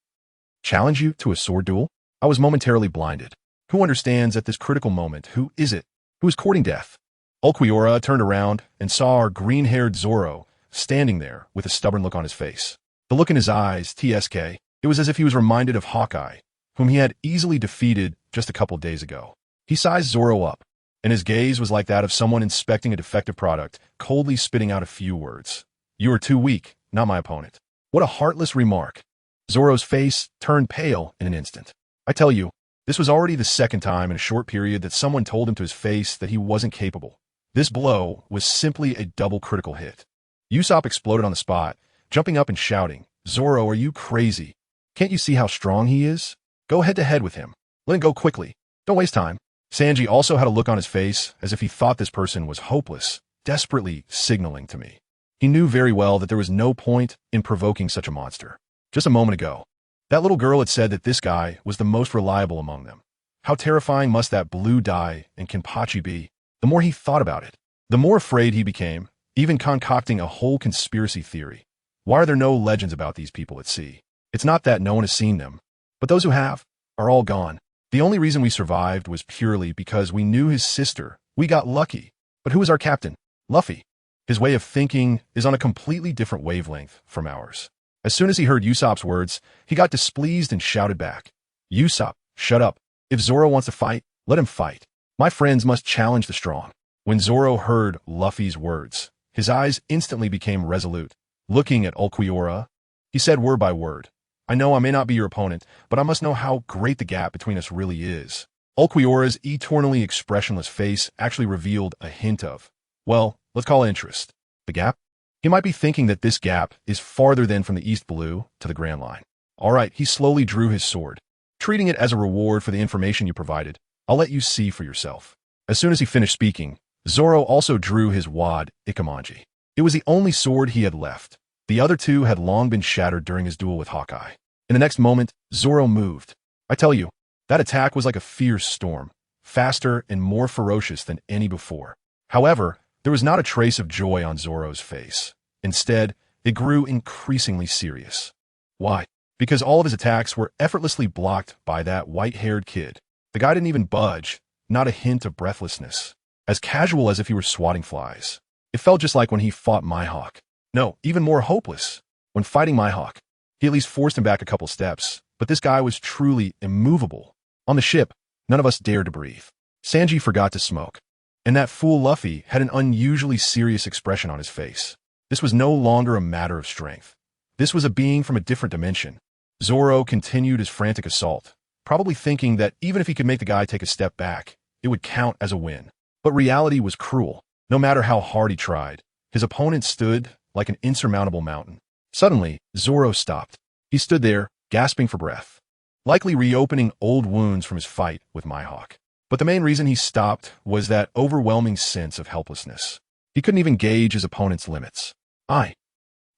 challenge you to a sword duel? I was momentarily blinded. Who understands at this critical moment? Who is it? Who is courting death? Ulquiorra turned around and saw our green-haired Zoro standing there with a stubborn look on his face. The look in his eyes, TSK, it was as if he was reminded of Hawkeye, whom he had easily defeated just a couple days ago. He sized Zoro up, and his gaze was like that of someone inspecting a defective product, coldly spitting out a few words. You are too weak, not my opponent. What a heartless remark. Zoro's face turned pale in an instant. I tell you, this was already the second time in a short period that someone told him to his face that he wasn't capable. This blow was simply a double critical hit. Usopp exploded on the spot, jumping up and shouting, Zoro, are you crazy? Can't you see how strong he is? Go head-to-head with him. Let him go quickly. Don't waste time. Sanji also had a look on his face as if he thought this person was hopeless, desperately signaling to me. He knew very well that there was no point in provoking such a monster. Just a moment ago, that little girl had said that this guy was the most reliable among them. How terrifying must that blue dye and Kenpachi be? The more he thought about it, the more afraid he became, even concocting a whole conspiracy theory. Why are there no legends about these people at sea? It's not that no one has seen them, but those who have are all gone. The only reason we survived was purely because we knew his sister. We got lucky. But who is our captain? Luffy. His way of thinking is on a completely different wavelength from ours. As soon as he heard Usopp's words, he got displeased and shouted back. Usopp, shut up. If Zoro wants to fight, let him fight. My friends must challenge the strong. When Zoro heard Luffy's words, his eyes instantly became resolute. Looking at Ulquiorra, he said word by word, I know I may not be your opponent, but I must know how great the gap between us really is. Ulquiorra's eternally expressionless face actually revealed a hint of, well, let's call it interest. The gap? He might be thinking that this gap is farther than from the East Blue to the Grand Line. All right, he slowly drew his sword. Treating it as a reward for the information you provided, I'll let you see for yourself. As soon as he finished speaking, Zoro also drew his wad, Ikemanji. It was the only sword he had left. The other two had long been shattered during his duel with Hawkeye. In the next moment, Zoro moved. I tell you, that attack was like a fierce storm, faster and more ferocious than any before. However, there was not a trace of joy on Zoro's face. Instead, it grew increasingly serious. Why? Because all of his attacks were effortlessly blocked by that white-haired kid. The guy didn't even budge, not a hint of breathlessness. As casual as if he were swatting flies. It felt just like when he fought Mihawk. No, even more hopeless. When fighting Mihawk, he at least forced him back a couple steps, but this guy was truly immovable. On the ship, none of us dared to breathe. Sanji forgot to smoke. And that fool Luffy had an unusually serious expression on his face. This was no longer a matter of strength. This was a being from a different dimension. Zoro continued his frantic assault, probably thinking that even if he could make the guy take a step back, it would count as a win. But reality was cruel. No matter how hard he tried, his opponent stood like an insurmountable mountain. Suddenly, Zoro stopped. He stood there, gasping for breath, likely reopening old wounds from his fight with Mihawk. But the main reason he stopped was that overwhelming sense of helplessness. He couldn't even gauge his opponent's limits. I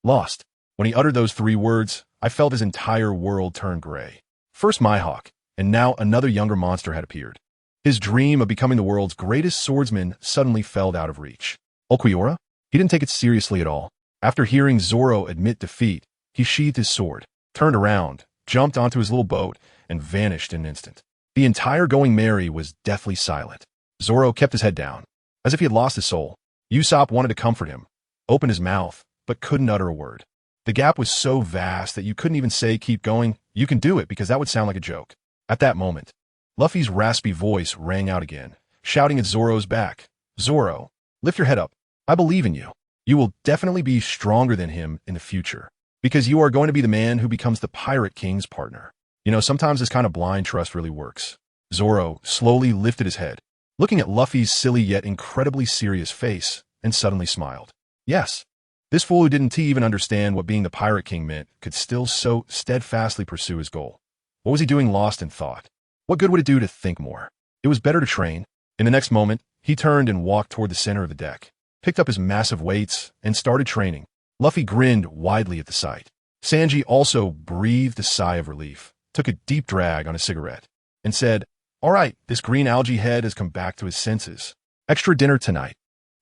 lost. When he uttered those 3 words, I felt his entire world turn gray. First Mihawk, and now another younger monster had appeared. His dream of becoming the world's greatest swordsman suddenly fell out of reach. Ulquiorra? He didn't take it seriously at all. After hearing Zoro admit defeat, he sheathed his sword, turned around, jumped onto his little boat, and vanished in an instant. The entire Going Merry was deathly silent. Zoro kept his head down, as if he had lost his soul. Usopp wanted to comfort him, opened his mouth, but couldn't utter a word. The gap was so vast that you couldn't even say, "Keep going, you can do it," because that would sound like a joke. At that moment, Luffy's raspy voice rang out again, shouting at Zoro's back, "Zoro, lift your head up. I believe in you. You will definitely be stronger than him in the future, because you are going to be the man who becomes the Pirate King's partner." You know, sometimes this kind of blind trust really works. Zoro slowly lifted his head, looking at Luffy's silly yet incredibly serious face, and suddenly smiled. Yes, this fool who didn't even understand what being the Pirate King meant could still so steadfastly pursue his goal. What was he doing lost in thought? What good would it do to think more? It was better to train. In the next moment, he turned and walked toward the center of the deck, picked up his massive weights, and started training. Luffy grinned widely at the sight. Sanji also breathed a sigh of relief, took a deep drag on a cigarette, and said, "All right, this green algae head has come back to his senses. Extra dinner tonight."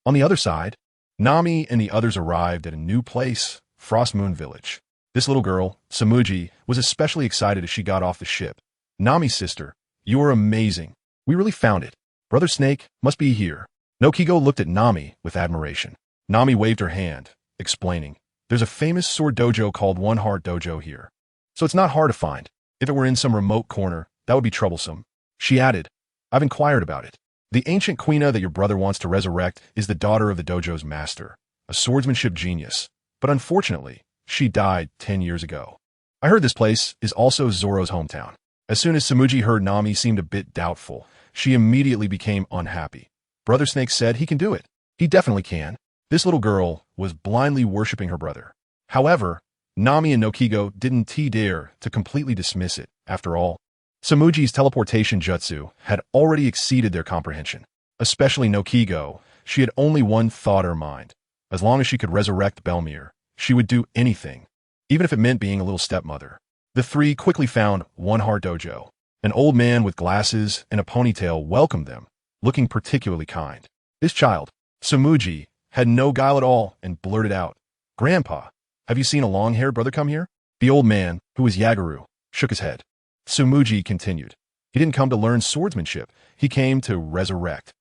On the other side, Nami and the others arrived at a new place, Frost Moon Village. This little girl, Samuji, was especially excited as she got off the ship. "Nami's sister, you are amazing. We really found it. Brother Snake must be here." Nokigo looked at Nami with admiration. Nami waved her hand, explaining, "There's a famous sword dojo called One Heart Dojo here, so it's not hard to find. If it were in some remote corner, that would be troublesome." She added, "I've inquired about it. The ancient Quina that your brother wants to resurrect is the daughter of the dojo's master, a swordsmanship genius, but unfortunately, she died 10 years ago. I heard this place is also Zoro's hometown." As soon as Samuji heard Nami seemed a bit doubtful, she immediately became unhappy. Brother Snake said he can do it. He definitely can. This little girl was blindly worshipping her brother. However, Nami and Nokigo didn't dare to completely dismiss it. After all, Samuji's teleportation jutsu had already exceeded their comprehension. Especially Nokigo, she had only one thought in her mind. As long as she could resurrect Belmere, she would do anything, even if it meant being a little stepmother. The 3 quickly found One Heart Dojo. An old man with glasses and a ponytail welcomed them, looking particularly kind. This child, Samuji, had no guile at all and blurted out, "Grandpa, have you seen a long-haired brother come here?" The old man, who was Yagaru, shook his head. Samuji continued, "He didn't come to learn swordsmanship. He came to resurrect."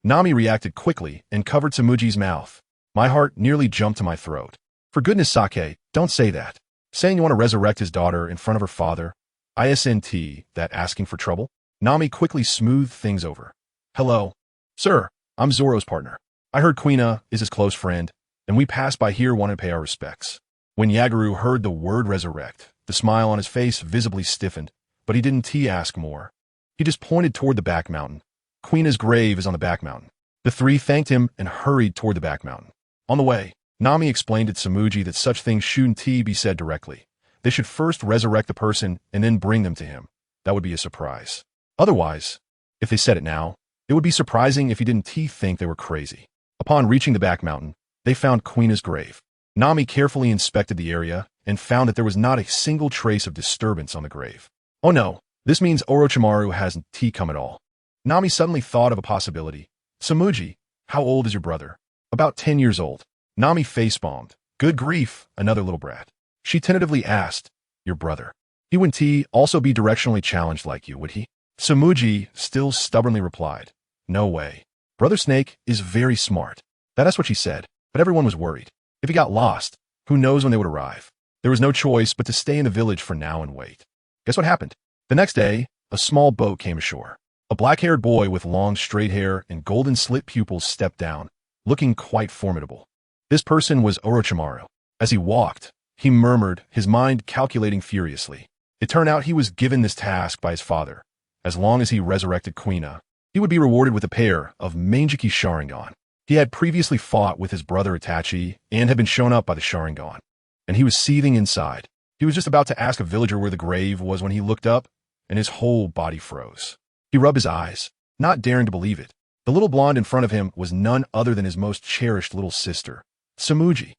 Nami reacted quickly and covered Samuji's mouth. My heart nearly jumped to my throat. "For goodness sake, don't say that. Saying you want to resurrect his daughter in front of her father, isn't that asking for trouble?" Nami quickly smoothed things over. "Hello. Sir, I'm Zoro's partner. I heard Quina is his close friend, and we passed by here wanting to pay our respects." When Yagaru heard the word resurrect, the smile on his face visibly stiffened, but he didn't ask more. He just pointed toward the back mountain. "Quina's grave is on the back mountain." The 3 thanked him and hurried toward the back mountain. On the way, Nami explained to Samuji that such things shouldn't be said directly. They should first resurrect the person and then bring them to him. That would be a surprise. Otherwise, if they said it now, it would be surprising if he didn't think they were crazy. Upon reaching the back mountain, they found Quina's grave. Nami carefully inspected the area and found that there was not a single trace of disturbance on the grave. "Oh no, this means Orochimaru hasn't come at all." Nami suddenly thought of a possibility. "Samuji, how old is your brother?" "About 10 years old." Nami face-bombed. Good grief, another little brat. She tentatively asked, "Your brother? He wouldn't also be directionally challenged like you, would he?" Samuji still stubbornly replied, "No way. Brother Snake is very smart." That's what she said, but everyone was worried. If he got lost, who knows when they would arrive? There was no choice but to stay in the village for now and wait. Guess what happened? The next day, a small boat came ashore. A black-haired boy with long straight hair and golden slit pupils stepped down, looking quite formidable. This person was Orochimaru. As he walked, he murmured, his mind calculating furiously. It turned out he was given this task by his father. As long as he resurrected Quina, he would be rewarded with a pair of Mangeki Sharingan. He had previously fought with his brother Itachi and had been shown up by the Sharingan, and he was seething inside. He was just about to ask a villager where the grave was when he looked up, and his whole body froze. He rubbed his eyes, not daring to believe it. The little blonde in front of him was none other than his most cherished little sister, Samuji.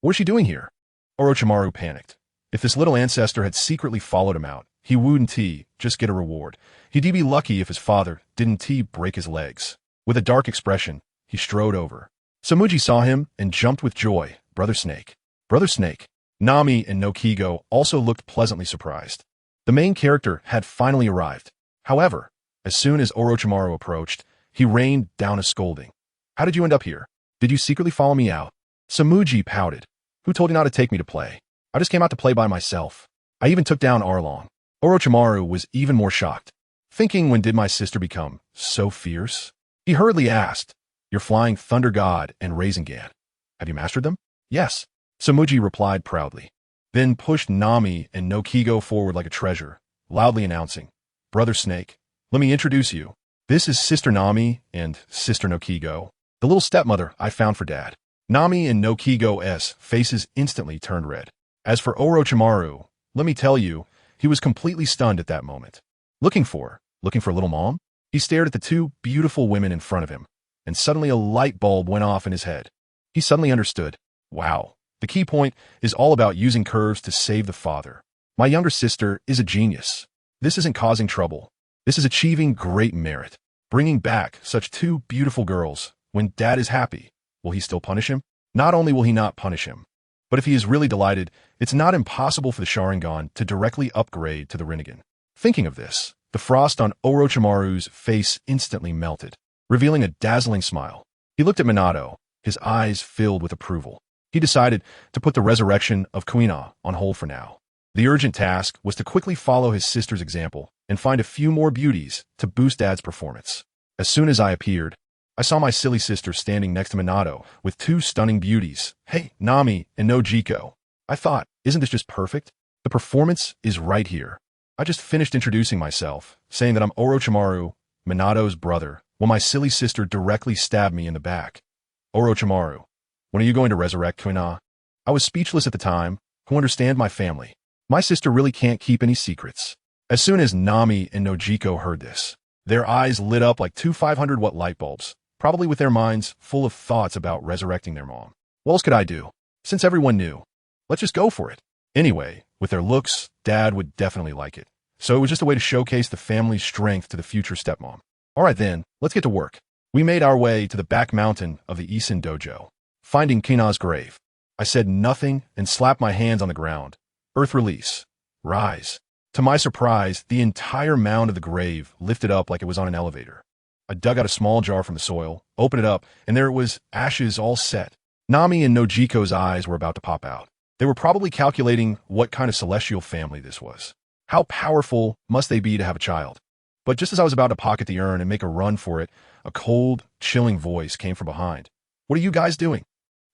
What was she doing here? Orochimaru panicked. If this little ancestor had secretly followed him out, he wouldn't just get a reward. He'd be lucky if his father didn't break his legs. With a dark expression, he strode over. Samuji saw him and jumped with joy. Brother Snake. Brother Snake. Nami and Nokigo also looked pleasantly surprised. The main character had finally arrived. However, as soon as Orochimaru approached, he rained down a scolding. How did you end up here? Did you secretly follow me out? Samuji pouted. Who told you not to take me to play? I just came out to play by myself. I even took down Arlong. Orochimaru was even more shocked, thinking, when did my sister become so fierce? He hurriedly asked, You're flying Thunder God and Rasengan. Have you mastered them? Yes, Samuji replied proudly, then pushed Nami and Nokigo forward like a treasure, loudly announcing, Brother Snake, let me introduce you. This is Sister Nami and Sister Nokigo, the little stepmother I found for Dad. Nami and Nokigo's faces instantly turned red. As for Orochimaru, let me tell you, he was completely stunned at that moment. Looking for little mom? He stared at the two beautiful women in front of him, and suddenly a light bulb went off in his head. He suddenly understood. Wow, the key point is all about using curves to save the father. My younger sister is a genius. This isn't causing trouble. This is achieving great merit. Bringing back such two beautiful girls. When Dad is happy, will he still punish him? Not only will he not punish him, but if he is really delighted, it's not impossible for the Sharingan to directly upgrade to the Rinnegan. Thinking of this, the frost on Orochimaru's face instantly melted, revealing a dazzling smile. He looked at Minato, his eyes filled with approval. He decided to put the resurrection of Kuina on hold for now. The urgent task was to quickly follow his sister's example and find a few more beauties to boost Dad's performance. As soon as I appeared, I saw my silly sister standing next to Minato with two stunning beauties. Hey, Nami and Nojiko. I thought, isn't this just perfect? The performance is right here. I just finished introducing myself, saying that I'm Orochimaru, Minato's brother, when my silly sister directly stabbed me in the back. Orochimaru, when are you going to resurrect Kuina? I was speechless at the time. Who understand my family? My sister really can't keep any secrets. As soon as Nami and Nojiko heard this, their eyes lit up like two 500-watt light bulbs, probably with their minds full of thoughts about resurrecting their mom. What else could I do? Since everyone knew, let's just go for it. Anyway, with their looks, Dad would definitely like it. So it was just a way to showcase the family's strength to the future stepmom. All right then, let's get to work. We made our way to the back mountain of the Isen dojo, finding Kina's grave. I said nothing and slapped my hands on the ground. Earth release. Rise. To my surprise, the entire mound of the grave lifted up like it was on an elevator. I dug out a small jar from the soil, opened it up, and there it was, ashes all set. Nami and Nojiko's eyes were about to pop out. They were probably calculating what kind of celestial family this was. How powerful must they be to have a child? But just as I was about to pocket the urn and make a run for it, a cold, chilling voice came from behind. What are you guys doing?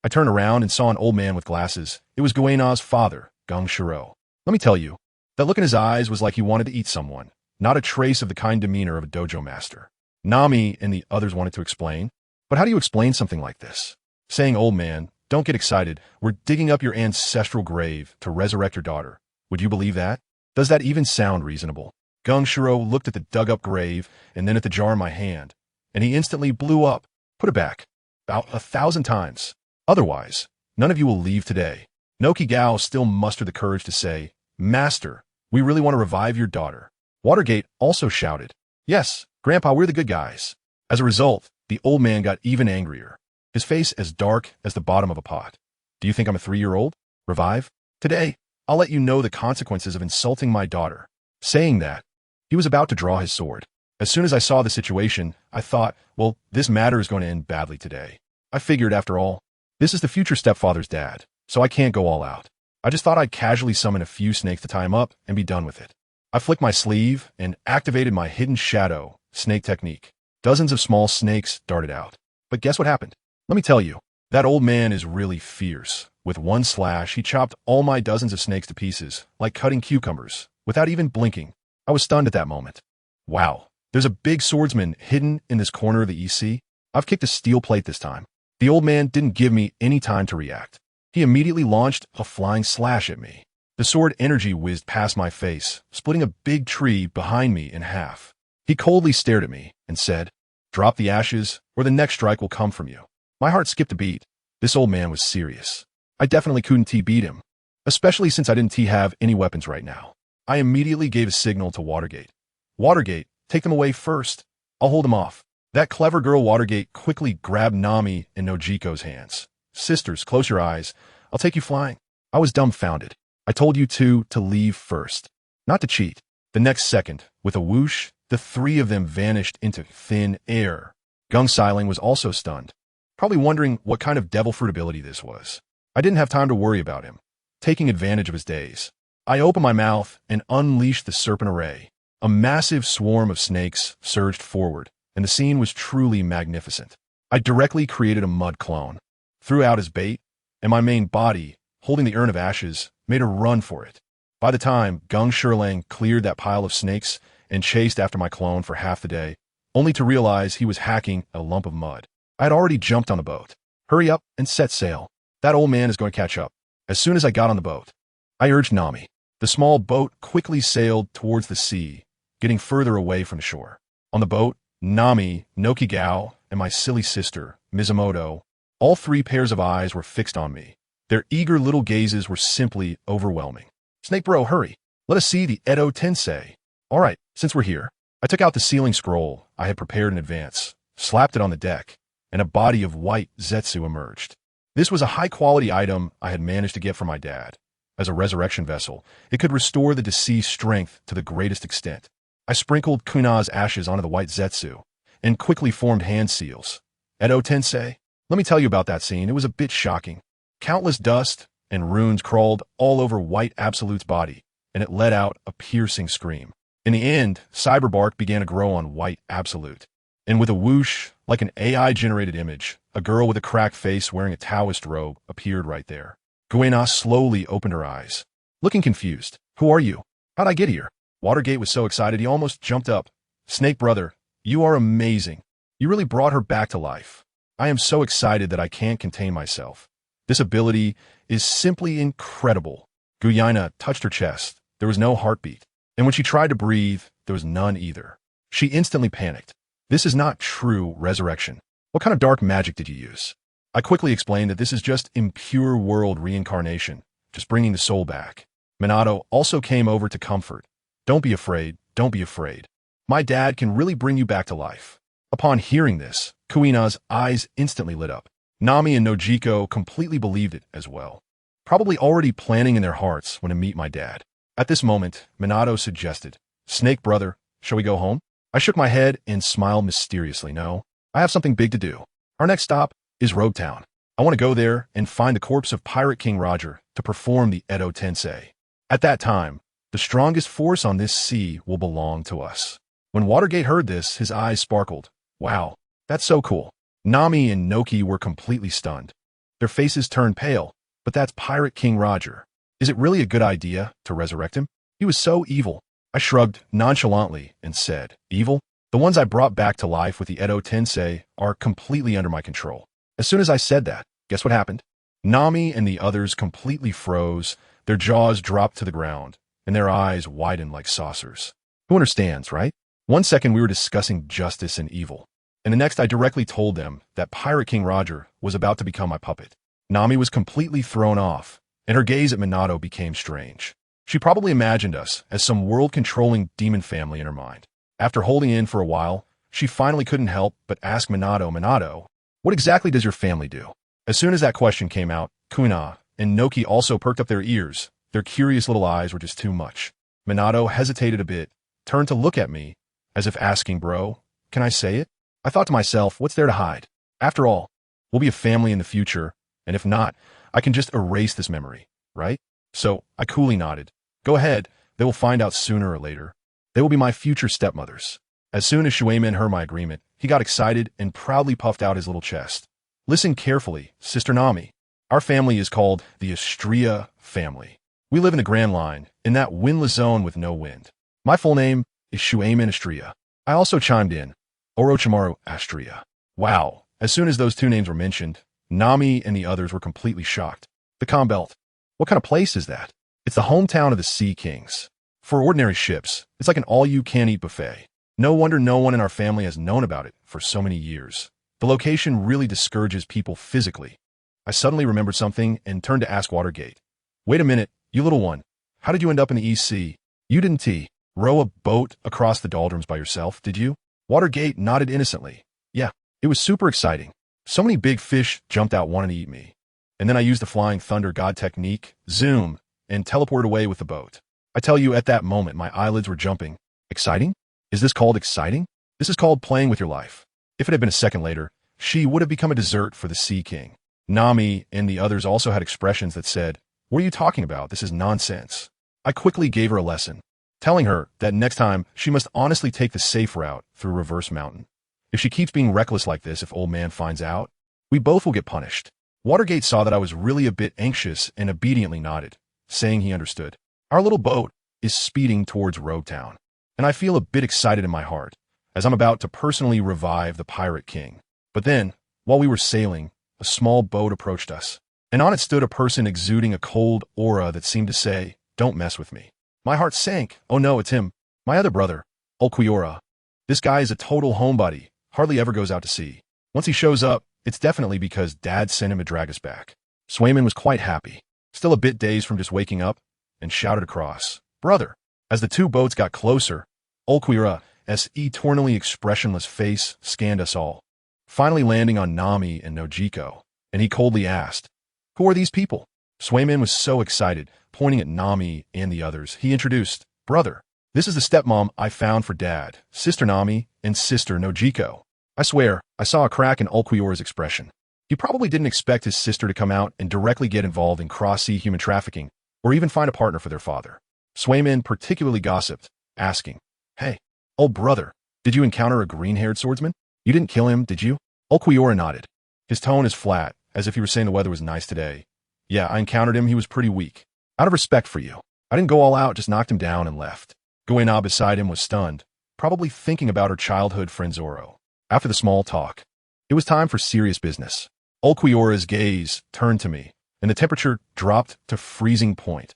I turned around and saw an old man with glasses. It was Guena's father, Gongshiro. Let me tell you, that look in his eyes was like he wanted to eat someone, not a trace of the kind demeanor of a dojo master. Nami and the others wanted to explain, but how do you explain something like this? Saying, old man, don't get excited, we're digging up your ancestral grave to resurrect your daughter. Would you believe that? Does that even sound reasonable? Gongshiro looked at the dug-up grave and then at the jar in my hand, and he instantly blew up. Put it back. About 1,000 times. Otherwise, none of you will leave today. Nokigao still mustered the courage to say, Master, we really want to revive your daughter. Watergate also shouted, Yes, Grandpa, we're the good guys. As a result, the old man got even angrier, his face as dark as the bottom of a pot. Do you think I'm a 3-year-old? Revive? Today, I'll let you know the consequences of insulting my daughter. Saying that, he was about to draw his sword. As soon as I saw the situation, I thought, well, this matter is going to end badly today. I figured, after all, this is the future stepfather's dad, so I can't go all out. I just thought I'd casually summon a few snakes to tie him up and be done with it. I flicked my sleeve and activated my hidden shadow snake technique. Dozens of small snakes darted out. But guess what happened? Let me tell you, that old man is really fierce. With one slash, he chopped all my dozens of snakes to pieces, like cutting cucumbers, without even blinking. I was stunned at that moment. Wow, there's a big swordsman hidden in this corner of the EC. I've kicked a steel plate this time. The old man didn't give me any time to react. He immediately launched a flying slash at me. The sword energy whizzed past my face, splitting a big tree behind me in half. He coldly stared at me and said, "Drop the ashes, or the next strike will come from you." My heart skipped a beat. This old man was serious. I definitely couldn't beat him, especially since I didn't have any weapons right now. I immediately gave a signal to Watergate. "Watergate, take them away first. I'll hold them off." That clever girl Watergate quickly grabbed Nami and Nojiko's hands. "Sisters, close your eyes. I'll take you flying." I was dumbfounded. I told you two to leave first, not to cheat. The next second, with a whoosh, the three of them vanished into thin air. Gung Siling was also stunned, probably wondering what kind of devil fruit ability this was. I didn't have time to worry about him, taking advantage of his daze. I opened my mouth and unleashed the serpent array. A massive swarm of snakes surged forward, and the scene was truly magnificent. I directly created a mud clone, threw out his bait, and my main body, holding the urn of ashes, made a run for it. By the time Gung Shirlang cleared that pile of snakes and chased after my clone for half the day, only to realize he was hacking a lump of mud. I had already jumped on the boat. "Hurry up and set sail. That old man is going to catch up." As soon as I got on the boat, I urged Nami. The small boat quickly sailed towards the sea, getting further away from the shore. On the boat, Nami, Nokigao, and my silly sister, Mizumoto, all three pairs of eyes were fixed on me. Their eager little gazes were simply overwhelming. "Snake bro, hurry. Let us see the Edo Tensei." "All right, since we're here." I took out the sealing scroll I had prepared in advance, slapped it on the deck, and a body of white Zetsu emerged. This was a high-quality item I had managed to get from my dad. As a resurrection vessel, it could restore the deceased's strength to the greatest extent. I sprinkled Kuna's ashes onto the white Zetsu, and quickly formed hand seals. Edo Tensei? Let me tell you about that scene. It was a bit shocking. Countless dust and runes crawled all over White Absolute's body, and it let out a piercing scream. In the end, cyberbark began to grow on White Absolute. And with a whoosh, like an AI-generated image, a girl with a cracked face wearing a Taoist robe appeared right there. Guena slowly opened her eyes, looking confused. "Who are you? How'd I get here?" Watergate was so excited he almost jumped up. "Snake brother, you are amazing. You really brought her back to life. I am so excited that I can't contain myself. This ability is simply incredible." Guyana touched her chest. There was no heartbeat. And when she tried to breathe, there was none either. She instantly panicked. "This is not true resurrection. What kind of dark magic did you use?" I quickly explained that this is just impure world reincarnation, just bringing the soul back. Minato also came over to comfort. "Don't be afraid, don't be afraid. My dad can really bring you back to life." Upon hearing this, Kuina's eyes instantly lit up. Nami and Nojiko completely believed it as well, probably already planning in their hearts when to meet my dad. At this moment, Minato suggested, "Snake brother, shall we go home?" I shook my head and smiled mysteriously. "No, I have something big to do. Our next stop is Rogue Town. I want to go there and find the corpse of Pirate King Roger to perform the Edo Tensei. At that time, the strongest force on this sea will belong to us." When Watergate heard this, his eyes sparkled. "Wow, that's so cool." Nami and Noki were completely stunned. Their faces turned pale. "But that's Pirate King Roger. Is it really a good idea to resurrect him? He was so evil." I shrugged nonchalantly and said, "Evil? The ones I brought back to life with the Edo Tensei are completely under my control." As soon as I said that, guess what happened? Nami and the others completely froze, their jaws dropped to the ground, and their eyes widened like saucers. Who understands, right? 1 second we were discussing justice and evil, and the next I directly told them that Pirate King Roger was about to become my puppet. Nami was completely thrown off, and her gaze at Minato became strange. She probably imagined us as some world-controlling demon family in her mind. After holding in for a while, she finally couldn't help but ask Minato, "What exactly does your family do?" As soon as that question came out, Kuna and Noki also perked up their ears. Their curious little eyes were just too much. Minato hesitated a bit, turned to look at me, as if asking, "Bro, can I say it?" I thought to myself, what's there to hide? After all, we'll be a family in the future, and if not, I can just erase this memory, right? So I coolly nodded. "Go ahead, they will find out sooner or later. They will be my future stepmothers." As soon as Shuemin heard my agreement, he got excited and proudly puffed out his little chest. "Listen carefully, Sister Nami. Our family is called the Astria family. We live in the Grand Line, in that windless zone with no wind. My full name is Shuemin Astria." I also chimed in, "Orochimaru Astria." Wow, as soon as those two names were mentioned, Nami and the others were completely shocked. The Calm Belt. What kind of place is that? It's the hometown of the Sea Kings. For ordinary ships, it's like an all-you-can-eat buffet. No wonder no one in our family has known about it for so many years. The location really discourages people physically. I suddenly remembered something and turned to ask Watergate. Wait a minute, you little one. How did you end up in the East Sea? You didn't row a boat across the doldrums by yourself, did you? Watergate nodded innocently. Yeah, it was super exciting. So many big fish jumped out wanting to eat me. And then I used the Flying Thunder God technique, zoom, and teleported away with the boat. I tell you, at that moment, my eyelids were jumping. Exciting? Is this called exciting? This is called playing with your life. If it had been a second later, she would have become a dessert for the Sea King. Nami and the others also had expressions that said, "What are you talking about? This is nonsense." I quickly gave her a lesson, telling her that next time she must honestly take the safe route through Reverse Mountain. If she keeps being reckless like this, if old man finds out, we both will get punished. Watergate saw that I was really a bit anxious and obediently nodded, saying he understood. Our little boat is speeding towards Rogue Town, and I feel a bit excited in my heart, as I'm about to personally revive the Pirate King. But then, while we were sailing, a small boat approached us, and on it stood a person exuding a cold aura that seemed to say, "Don't mess with me." My heart sank. Oh no, it's him. My other brother, Ulquiorra. This guy is a total homebody, hardly ever goes out to sea. Once he shows up, it's definitely because Dad sent him to drag us back. Swayman was quite happy, still a bit dazed from just waking up, and shouted across, "Brother!" As the two boats got closer, Ulquiorra's eternally expressionless face scanned us all, finally landing on Nami and Nojiko, and he coldly asked, "Who are these people?" Swayman was so excited, pointing at Nami and the others. He introduced, "Brother, this is the stepmom I found for Dad, Sister Nami and Sister Nojiko." I swear, I saw a crack in Ulquiorra's expression. He probably didn't expect his sister to come out and directly get involved in cross-sea human trafficking, or even find a partner for their father. Swayman particularly gossiped, asking, "Hey, old brother, did you encounter a green-haired swordsman? You didn't kill him, did you?" Ulquiorra nodded. His tone is flat, as if he were saying the weather was nice today. "Yeah, I encountered him. He was pretty weak. Out of respect for you, I didn't go all out, just knocked him down and left." Goena beside him was stunned, probably thinking about her childhood friend Zoro. After the small talk, it was time for serious business. Ulquiorra's gaze turned to me, and the temperature dropped to freezing point.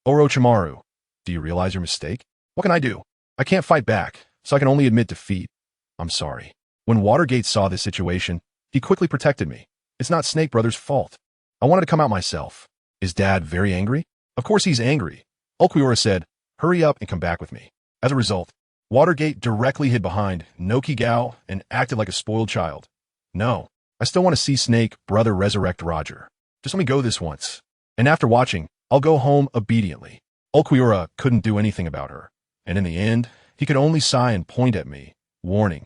"Orochimaru, do you realize your mistake? What can I do? I can't fight back, so I can only admit defeat. I'm sorry." When Watergate saw this situation, he quickly protected me. "It's not Snake Brother's fault. I wanted to come out myself." "Is Dad very angry?" "Of course he's angry." Ulquiorra said, "Hurry up and come back with me." As a result, Watergate directly hid behind Nokigao and acted like a spoiled child. "No, I still want to see Snake Brother resurrect Roger. Just let me go this once. And after watching, I'll go home obediently." Ulquiorra couldn't do anything about her, and in the end, he could only sigh and point at me, warning,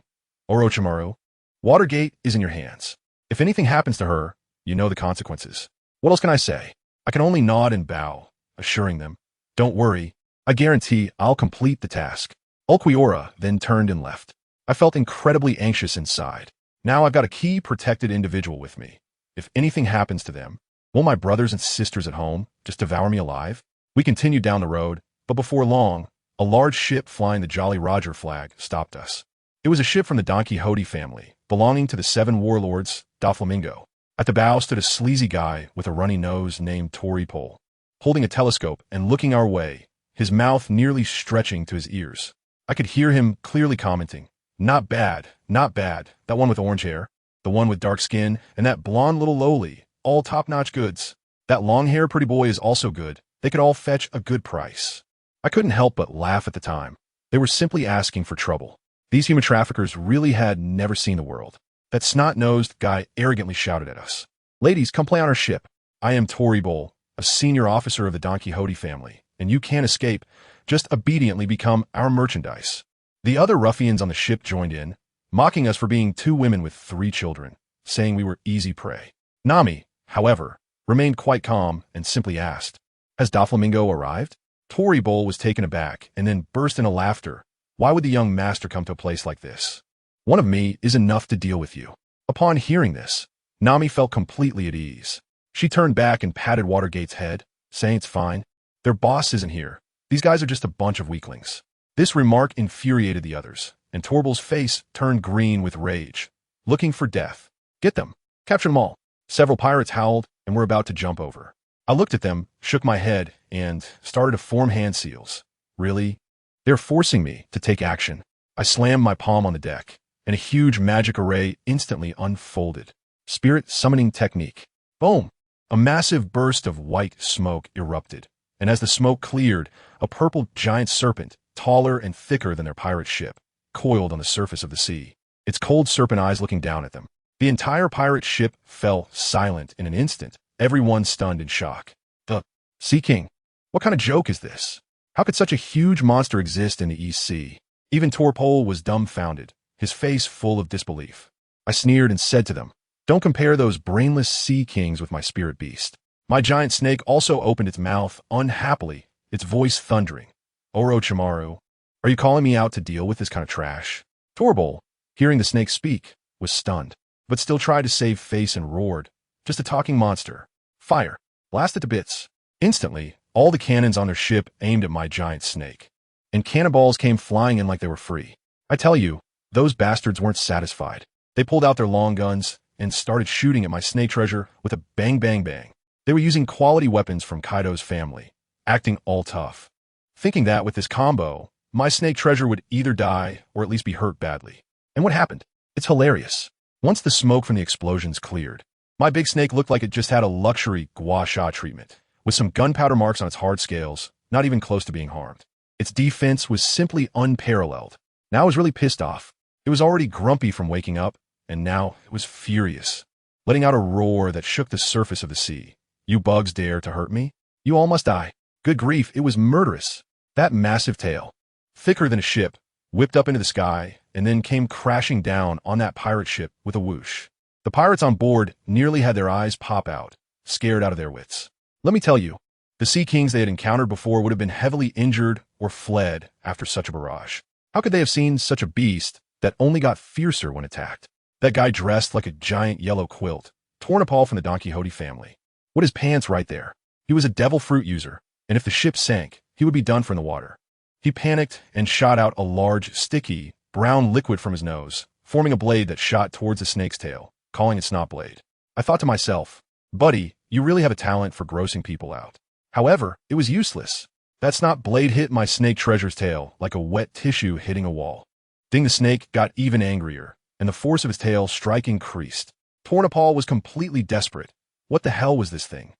"Orochimaru, Watergate is in your hands. If anything happens to her, you know the consequences." What else can I say? I can only nod and bow, assuring them, "Don't worry, I guarantee I'll complete the task." Ulquiorra then turned and left. I felt incredibly anxious inside. Now I've got a key protected individual with me. If anything happens to them, will my brothers and sisters at home just devour me alive? We continued down the road, but before long, a large ship flying the Jolly Roger flag stopped us. It was a ship from the Don Quixote family, belonging to the 7 warlords, Doflamingo. At the bow stood a sleazy guy with a runny nose named Toripole, holding a telescope and looking our way, his mouth nearly stretching to his ears. I could hear him clearly commenting, not bad, that one with orange hair, the one with dark skin, and that blonde little lowly, all top-notch goods. That long-haired pretty boy is also good. They could all fetch a good price." I couldn't help but laugh at the time. They were simply asking for trouble. These human traffickers really had never seen the world. That snot-nosed guy arrogantly shouted at us, "Ladies, come play on our ship. I am Toripole, a senior officer of the Don Quixote family, and you can't escape. Just obediently become our merchandise." The other ruffians on the ship joined in, mocking us for being 2 women with 3 children, saying we were easy prey. Nami, however, remained quite calm and simply asked, "Has Doflamingo arrived?" Toripole was taken aback and then burst into laughter. Why would the young master come to a place like this? "One of me is enough to deal with you." Upon hearing this, Nami felt completely at ease. She turned back and patted Watergate's head, saying it's fine. Their boss isn't here. These guys are just a bunch of weaklings. This remark infuriated the others, and Torbal's face turned green with rage, looking for death. "Get them. Capture them all." Several pirates howled and were about to jump over. I looked at them, shook my head, and started to form hand seals. Really? They're forcing me to take action. I slammed my palm on the deck, and a huge magic array instantly unfolded. Spirit summoning technique. Boom! A massive burst of white smoke erupted, and as the smoke cleared, a purple giant serpent, taller and thicker than their pirate ship, coiled on the surface of the sea, its cold serpent eyes looking down at them. The entire pirate ship fell silent in an instant, everyone stunned in shock. The Sea King? What kind of joke is this? How could such a huge monster exist in the East Sea? Even Torpole was dumbfounded, his face full of disbelief. I sneered and said to them, "Don't compare those brainless sea kings with my spirit beast." My giant snake also opened its mouth unhappily, its voice thundering. "Orochimaru, are you calling me out to deal with this kind of trash?" Torpole, hearing the snake speak, was stunned, but still tried to save face and roared, "Just a talking monster. Fire. Blast it to bits." Instantly, all the cannons on their ship aimed at my giant snake, and cannonballs came flying in like they were free. I tell you, those bastards weren't satisfied. They pulled out their long guns and started shooting at my snake treasure with a bang bang bang. They were using quality weapons from Kaido's family, acting all tough, thinking that with this combo, my snake treasure would either die or at least be hurt badly. And what happened? It's hilarious. Once the smoke from the explosions cleared, my big snake looked like it just had a luxury gua sha treatment, with some gunpowder marks on its hard scales, not even close to being harmed. Its defense was simply unparalleled. Now I was really pissed off. It was already grumpy from waking up, and now it was furious, letting out a roar that shook the surface of the sea. "You bugs dare to hurt me? You all must die." Good grief, it was murderous. That massive tail, thicker than a ship, whipped up into the sky and then came crashing down on that pirate ship with a whoosh. The pirates on board nearly had their eyes pop out, scared out of their wits. Let me tell you, the sea kings they had encountered before would have been heavily injured or fled after such a barrage. How could they have seen such a beast that only got fiercer when attacked? That guy dressed like a giant yellow quilt, torn apart from the Don Quixote family. What his pants right there? He was a devil fruit user, and if the ship sank, he would be done for in the water. He panicked and shot out a large, sticky, brown liquid from his nose, forming a blade that shot towards the snake's tail, calling it Snot Blade. I thought to myself, "Buddy, you really have a talent for grossing people out." However, it was useless. That snot blade hit my snake treasure's tail like a wet tissue hitting a wall. Ding the snake got even angrier, and the force of his tail strike increased. Tornapal was completely desperate. What the hell was this thing?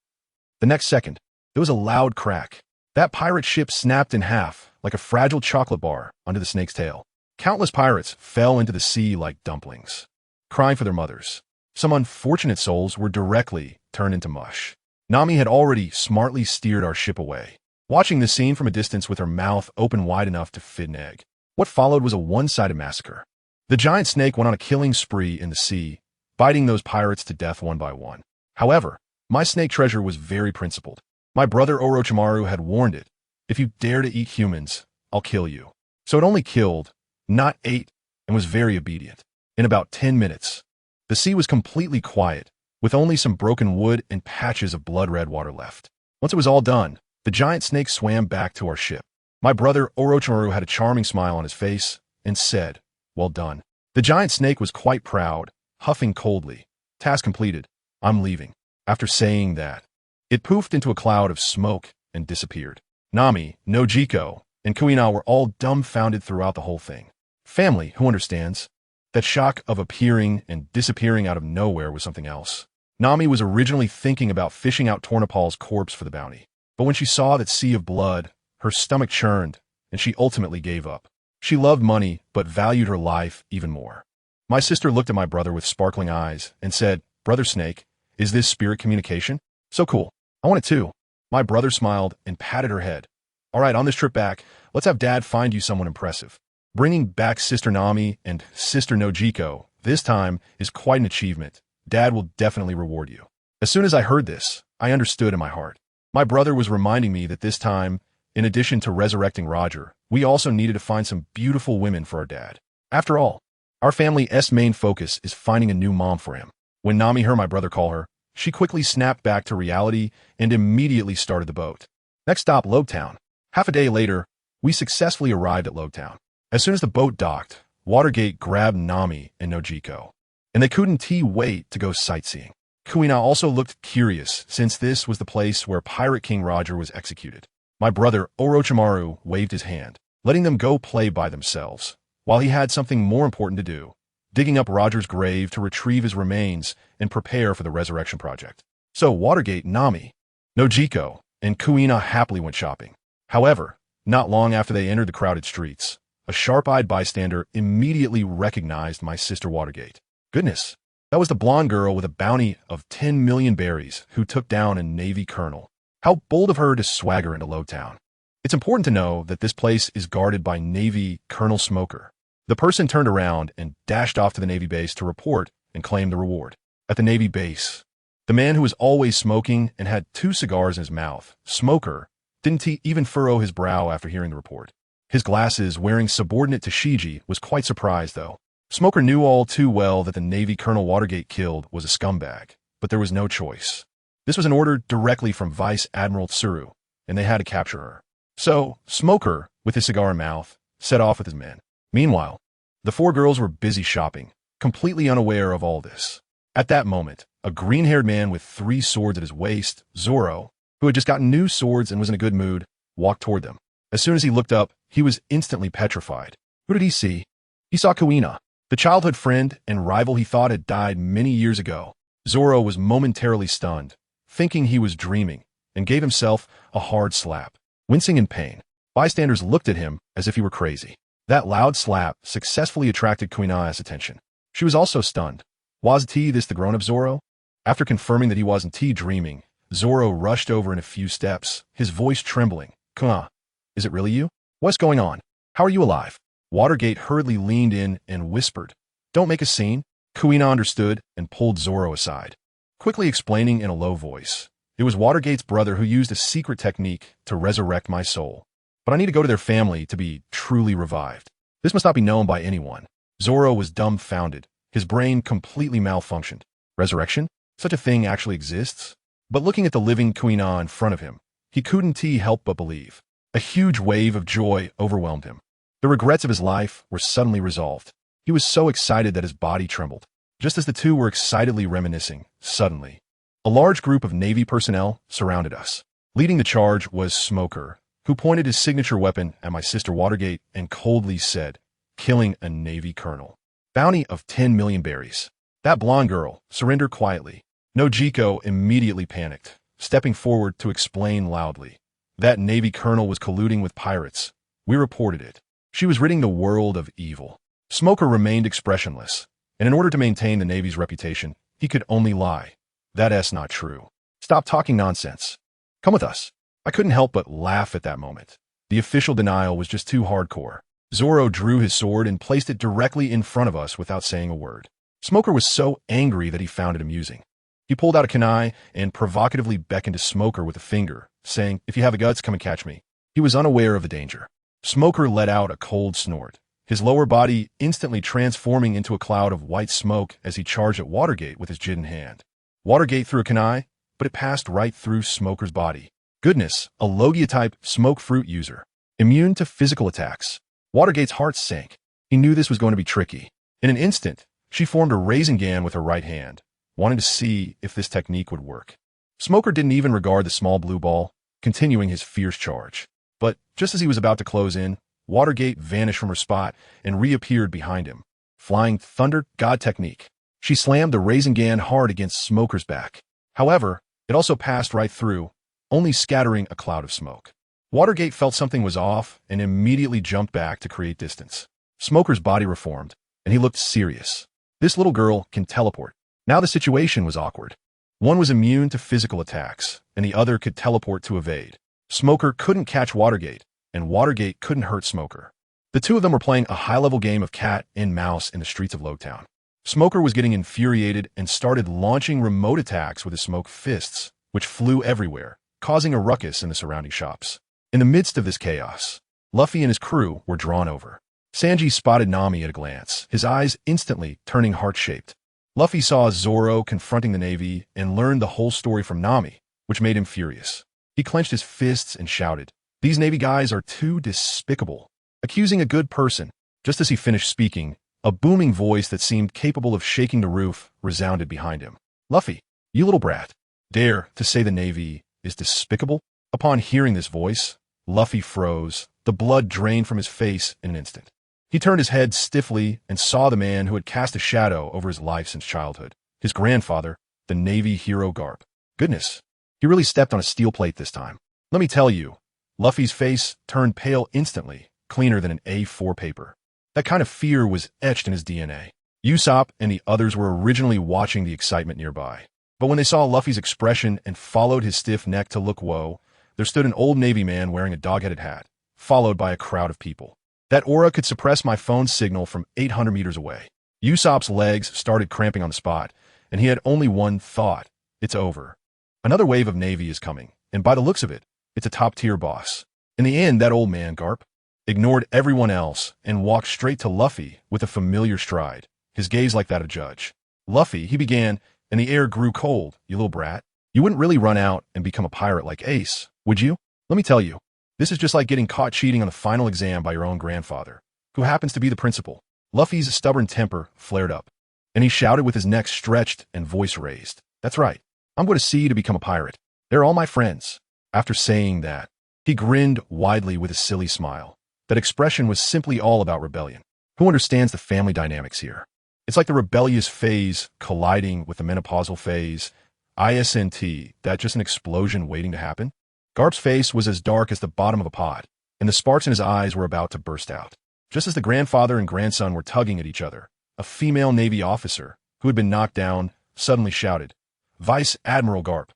The next second, there was a loud crack. That pirate ship snapped in half like a fragile chocolate bar under the snake's tail. Countless pirates fell into the sea like dumplings, crying for their mothers. Some unfortunate souls were directly turned into mush. Nami had already smartly steered our ship away, watching the scene from a distance with her mouth open wide enough to fit an egg. What followed was a one-sided massacre. The giant snake went on a killing spree in the sea, biting those pirates to death one by one. However, my snake treasure was very principled. My brother Orochimaru had warned it, "If you dare to eat humans, I'll kill you." So it only killed, not ate, and was very obedient. In about 10 minutes, the sea was completely quiet, with only some broken wood and patches of blood-red water left. Once it was all done, the giant snake swam back to our ship. My brother Orochimaru had a charming smile on his face and said, "Well done." The giant snake was quite proud, huffing coldly. "Task completed. I'm leaving." After saying that, it poofed into a cloud of smoke and disappeared. Nami, Nojiko, and Kuina were all dumbfounded throughout the whole thing. Family, who understands? That shock of appearing and disappearing out of nowhere was something else. Nami was originally thinking about fishing out Tornapal's corpse for the bounty, but when she saw that sea of blood, her stomach churned, and she ultimately gave up. She loved money, but valued her life even more. My sister looked at my brother with sparkling eyes and said, "Brother Snake, is this spirit communication? So cool. I want it too." My brother smiled and patted her head. "All right, on this trip back, let's have Dad find you someone impressive." Bringing back Sister Nami and Sister Nojiko this time is quite an achievement. Dad will definitely reward you. As soon as I heard this, I understood in my heart. My brother was reminding me that this time, in addition to resurrecting Roger, we also needed to find some beautiful women for our dad. After all, our family's main focus is finding a new mom for him. When Nami heard my brother call her, she quickly snapped back to reality and immediately started the boat. Next stop, Lobetown. Half a day later, we successfully arrived at Lobetown. As soon as the boat docked, Watergate grabbed Nami and Nojiko, and they couldn't wait to go sightseeing. Kuina also looked curious, since this was the place where Pirate King Roger was executed. My brother, Orochimaru, waved his hand, letting them go play by themselves, while he had something more important to do, digging up Roger's grave to retrieve his remains and prepare for the resurrection project. So Watergate, Nami, Nojiko, and Kuina happily went shopping. However, not long after they entered the crowded streets, a sharp-eyed bystander immediately recognized my sister Watergate. Goodness, that was the blonde girl with a bounty of 10 million berries who took down a Navy colonel. How bold of her to swagger into Lowtown. It's important to know that this place is guarded by Navy Colonel Smoker. The person turned around and dashed off to the Navy base to report and claim the reward. At the Navy base, the man who was always smoking and had 2 cigars in his mouth, Smoker, didn't even furrow his brow after hearing the report. His glasses, wearing subordinate to Shiji, was quite surprised, though. Smoker knew all too well that the Navy Colonel Watergate killed was a scumbag, but there was no choice. This was an order directly from Vice Admiral Tsuru, and they had to capture her. So, Smoker, with his cigar in mouth, set off with his men. Meanwhile, the 4 girls were busy shopping, completely unaware of all this. At that moment, a green-haired man with 3 swords at his waist, Zoro, who had just gotten new swords and was in a good mood, walked toward them. As soon as he looked up, he was instantly petrified. Who did he see? He saw Kuina, the childhood friend and rival he thought had died many years ago. Zoro was momentarily stunned, thinking he was dreaming, and gave himself a hard slap. Wincing in pain, bystanders looked at him as if he were crazy. That loud slap successfully attracted Kuina's attention. She was also stunned. Was this the grown-up Zoro? After confirming that he wasn't dreaming, Zoro rushed over in a few steps, his voice trembling. Kuina, is it really you? What's going on? How are you alive? Watergate hurriedly leaned in and whispered, "Don't make a scene." Kuina understood and pulled Zoro aside, quickly explaining in a low voice, "It was Watergate's brother who used a secret technique to resurrect my soul. But I need to go to their family to be truly revived. This must not be known by anyone." Zoro was dumbfounded. His brain completely malfunctioned. Resurrection? Such a thing actually exists? But looking at the living Kuina in front of him, he couldn't help but believe. A huge wave of joy overwhelmed him. The regrets of his life were suddenly resolved. He was so excited that his body trembled. Just as the two were excitedly reminiscing, suddenly, a large group of Navy personnel surrounded us. Leading the charge was Smoker, who pointed his signature weapon at my sister Watergate and coldly said, "Killing a Navy colonel. Bounty of 10 million berries. That blonde girl, surrender quietly." Nojiko immediately panicked, stepping forward to explain loudly. That Navy colonel was colluding with pirates. We reported it. She was ridding the world of evil. Smoker remained expressionless, and in order to maintain the Navy's reputation, he could only lie. That's not true. Stop talking nonsense. Come with us. I couldn't help but laugh at that moment. The official denial was just too hardcore. Zoro drew his sword and placed it directly in front of us without saying a word. Smoker was so angry that he found it amusing. He pulled out a kunai and provocatively beckoned to Smoker with a finger, saying, "If you have the guts, come and catch me." He was unaware of the danger. Smoker let out a cold snort, his lower body instantly transforming into a cloud of white smoke as he charged at Watergate with his jit in hand. Watergate threw a kunai, but it passed right through Smoker's body. Goodness, a Logia-type smoke fruit user, immune to physical attacks. Watergate's heart sank. He knew this was going to be tricky. In an instant, she formed a Rasengan with her right hand, wanting to see if this technique would work. Smoker didn't even regard the small blue ball, continuing his fierce charge. But just as he was about to close in, Watergate vanished from her spot and reappeared behind him. Flying Thunder God technique. She slammed the Rasengan hard against Smoker's back. However, it also passed right through, only scattering a cloud of smoke. Watergate felt something was off and immediately jumped back to create distance. Smoker's body reformed, and he looked serious. This little girl can teleport. Now the situation was awkward. One was immune to physical attacks, and the other could teleport to evade. Smoker couldn't catch Watergate, and Watergate couldn't hurt Smoker. The two of them were playing a high-level game of cat and mouse in the streets of Lowtown. Smoker was getting infuriated and started launching remote attacks with his smoke fists, which flew everywhere, causing a ruckus in the surrounding shops. In the midst of this chaos, Luffy and his crew were drawn over. Sanji spotted Nami at a glance, his eyes instantly turning heart-shaped. Luffy saw Zoro confronting the Navy and learned the whole story from Nami, which made him furious. He clenched his fists and shouted, "These Navy guys are too despicable," accusing a good person. Just as he finished speaking, a booming voice that seemed capable of shaking the roof resounded behind him. "Luffy, You little brat. Dare to say the Navy is despicable? Upon hearing this voice, Luffy froze. The blood drained from his face in an instant. He turned his head stiffly and saw the man who had cast a shadow over his life since childhood. His grandfather, the Navy hero Garp. Goodness, he really stepped on a steel plate this time. Let me tell you, Luffy's face turned pale instantly, cleaner than an A4 paper. That kind of fear was etched in his DNA. Usopp and the others were originally watching the excitement nearby. But when they saw Luffy's expression and followed his stiff neck to look whoa, there stood an old Navy man wearing a dog-headed hat, followed by a crowd of people. That aura could suppress my phone signal from 800 meters away. Usopp's legs started cramping on the spot, and he had only one thought. It's over. Another wave of Navy is coming, and by the looks of it, it's a top-tier boss. In the end, that old man, Garp, ignored everyone else and walked straight to Luffy with a familiar stride, his gaze like that of a judge. Luffy, he began, and the air grew cold. You little brat. You wouldn't really run out and become a pirate like Ace, would you? Let me tell you, this is just like getting caught cheating on the final exam by your own grandfather, who happens to be the principal. Luffy's stubborn temper flared up, and he shouted with his neck stretched and voice raised. That's right. I'm going to see you to become a pirate. They're all my friends. After saying that, he grinned widely with a silly smile. That expression was simply all about rebellion. Who understands the family dynamics here? It's like the rebellious phase colliding with the menopausal phase. ISNT, that just an explosion waiting to happen? Garp's face was as dark as the bottom of a pot, and the sparks in his eyes were about to burst out. Just as the grandfather and grandson were tugging at each other, a female Navy officer, who had been knocked down, suddenly shouted, "Vice Admiral Garp,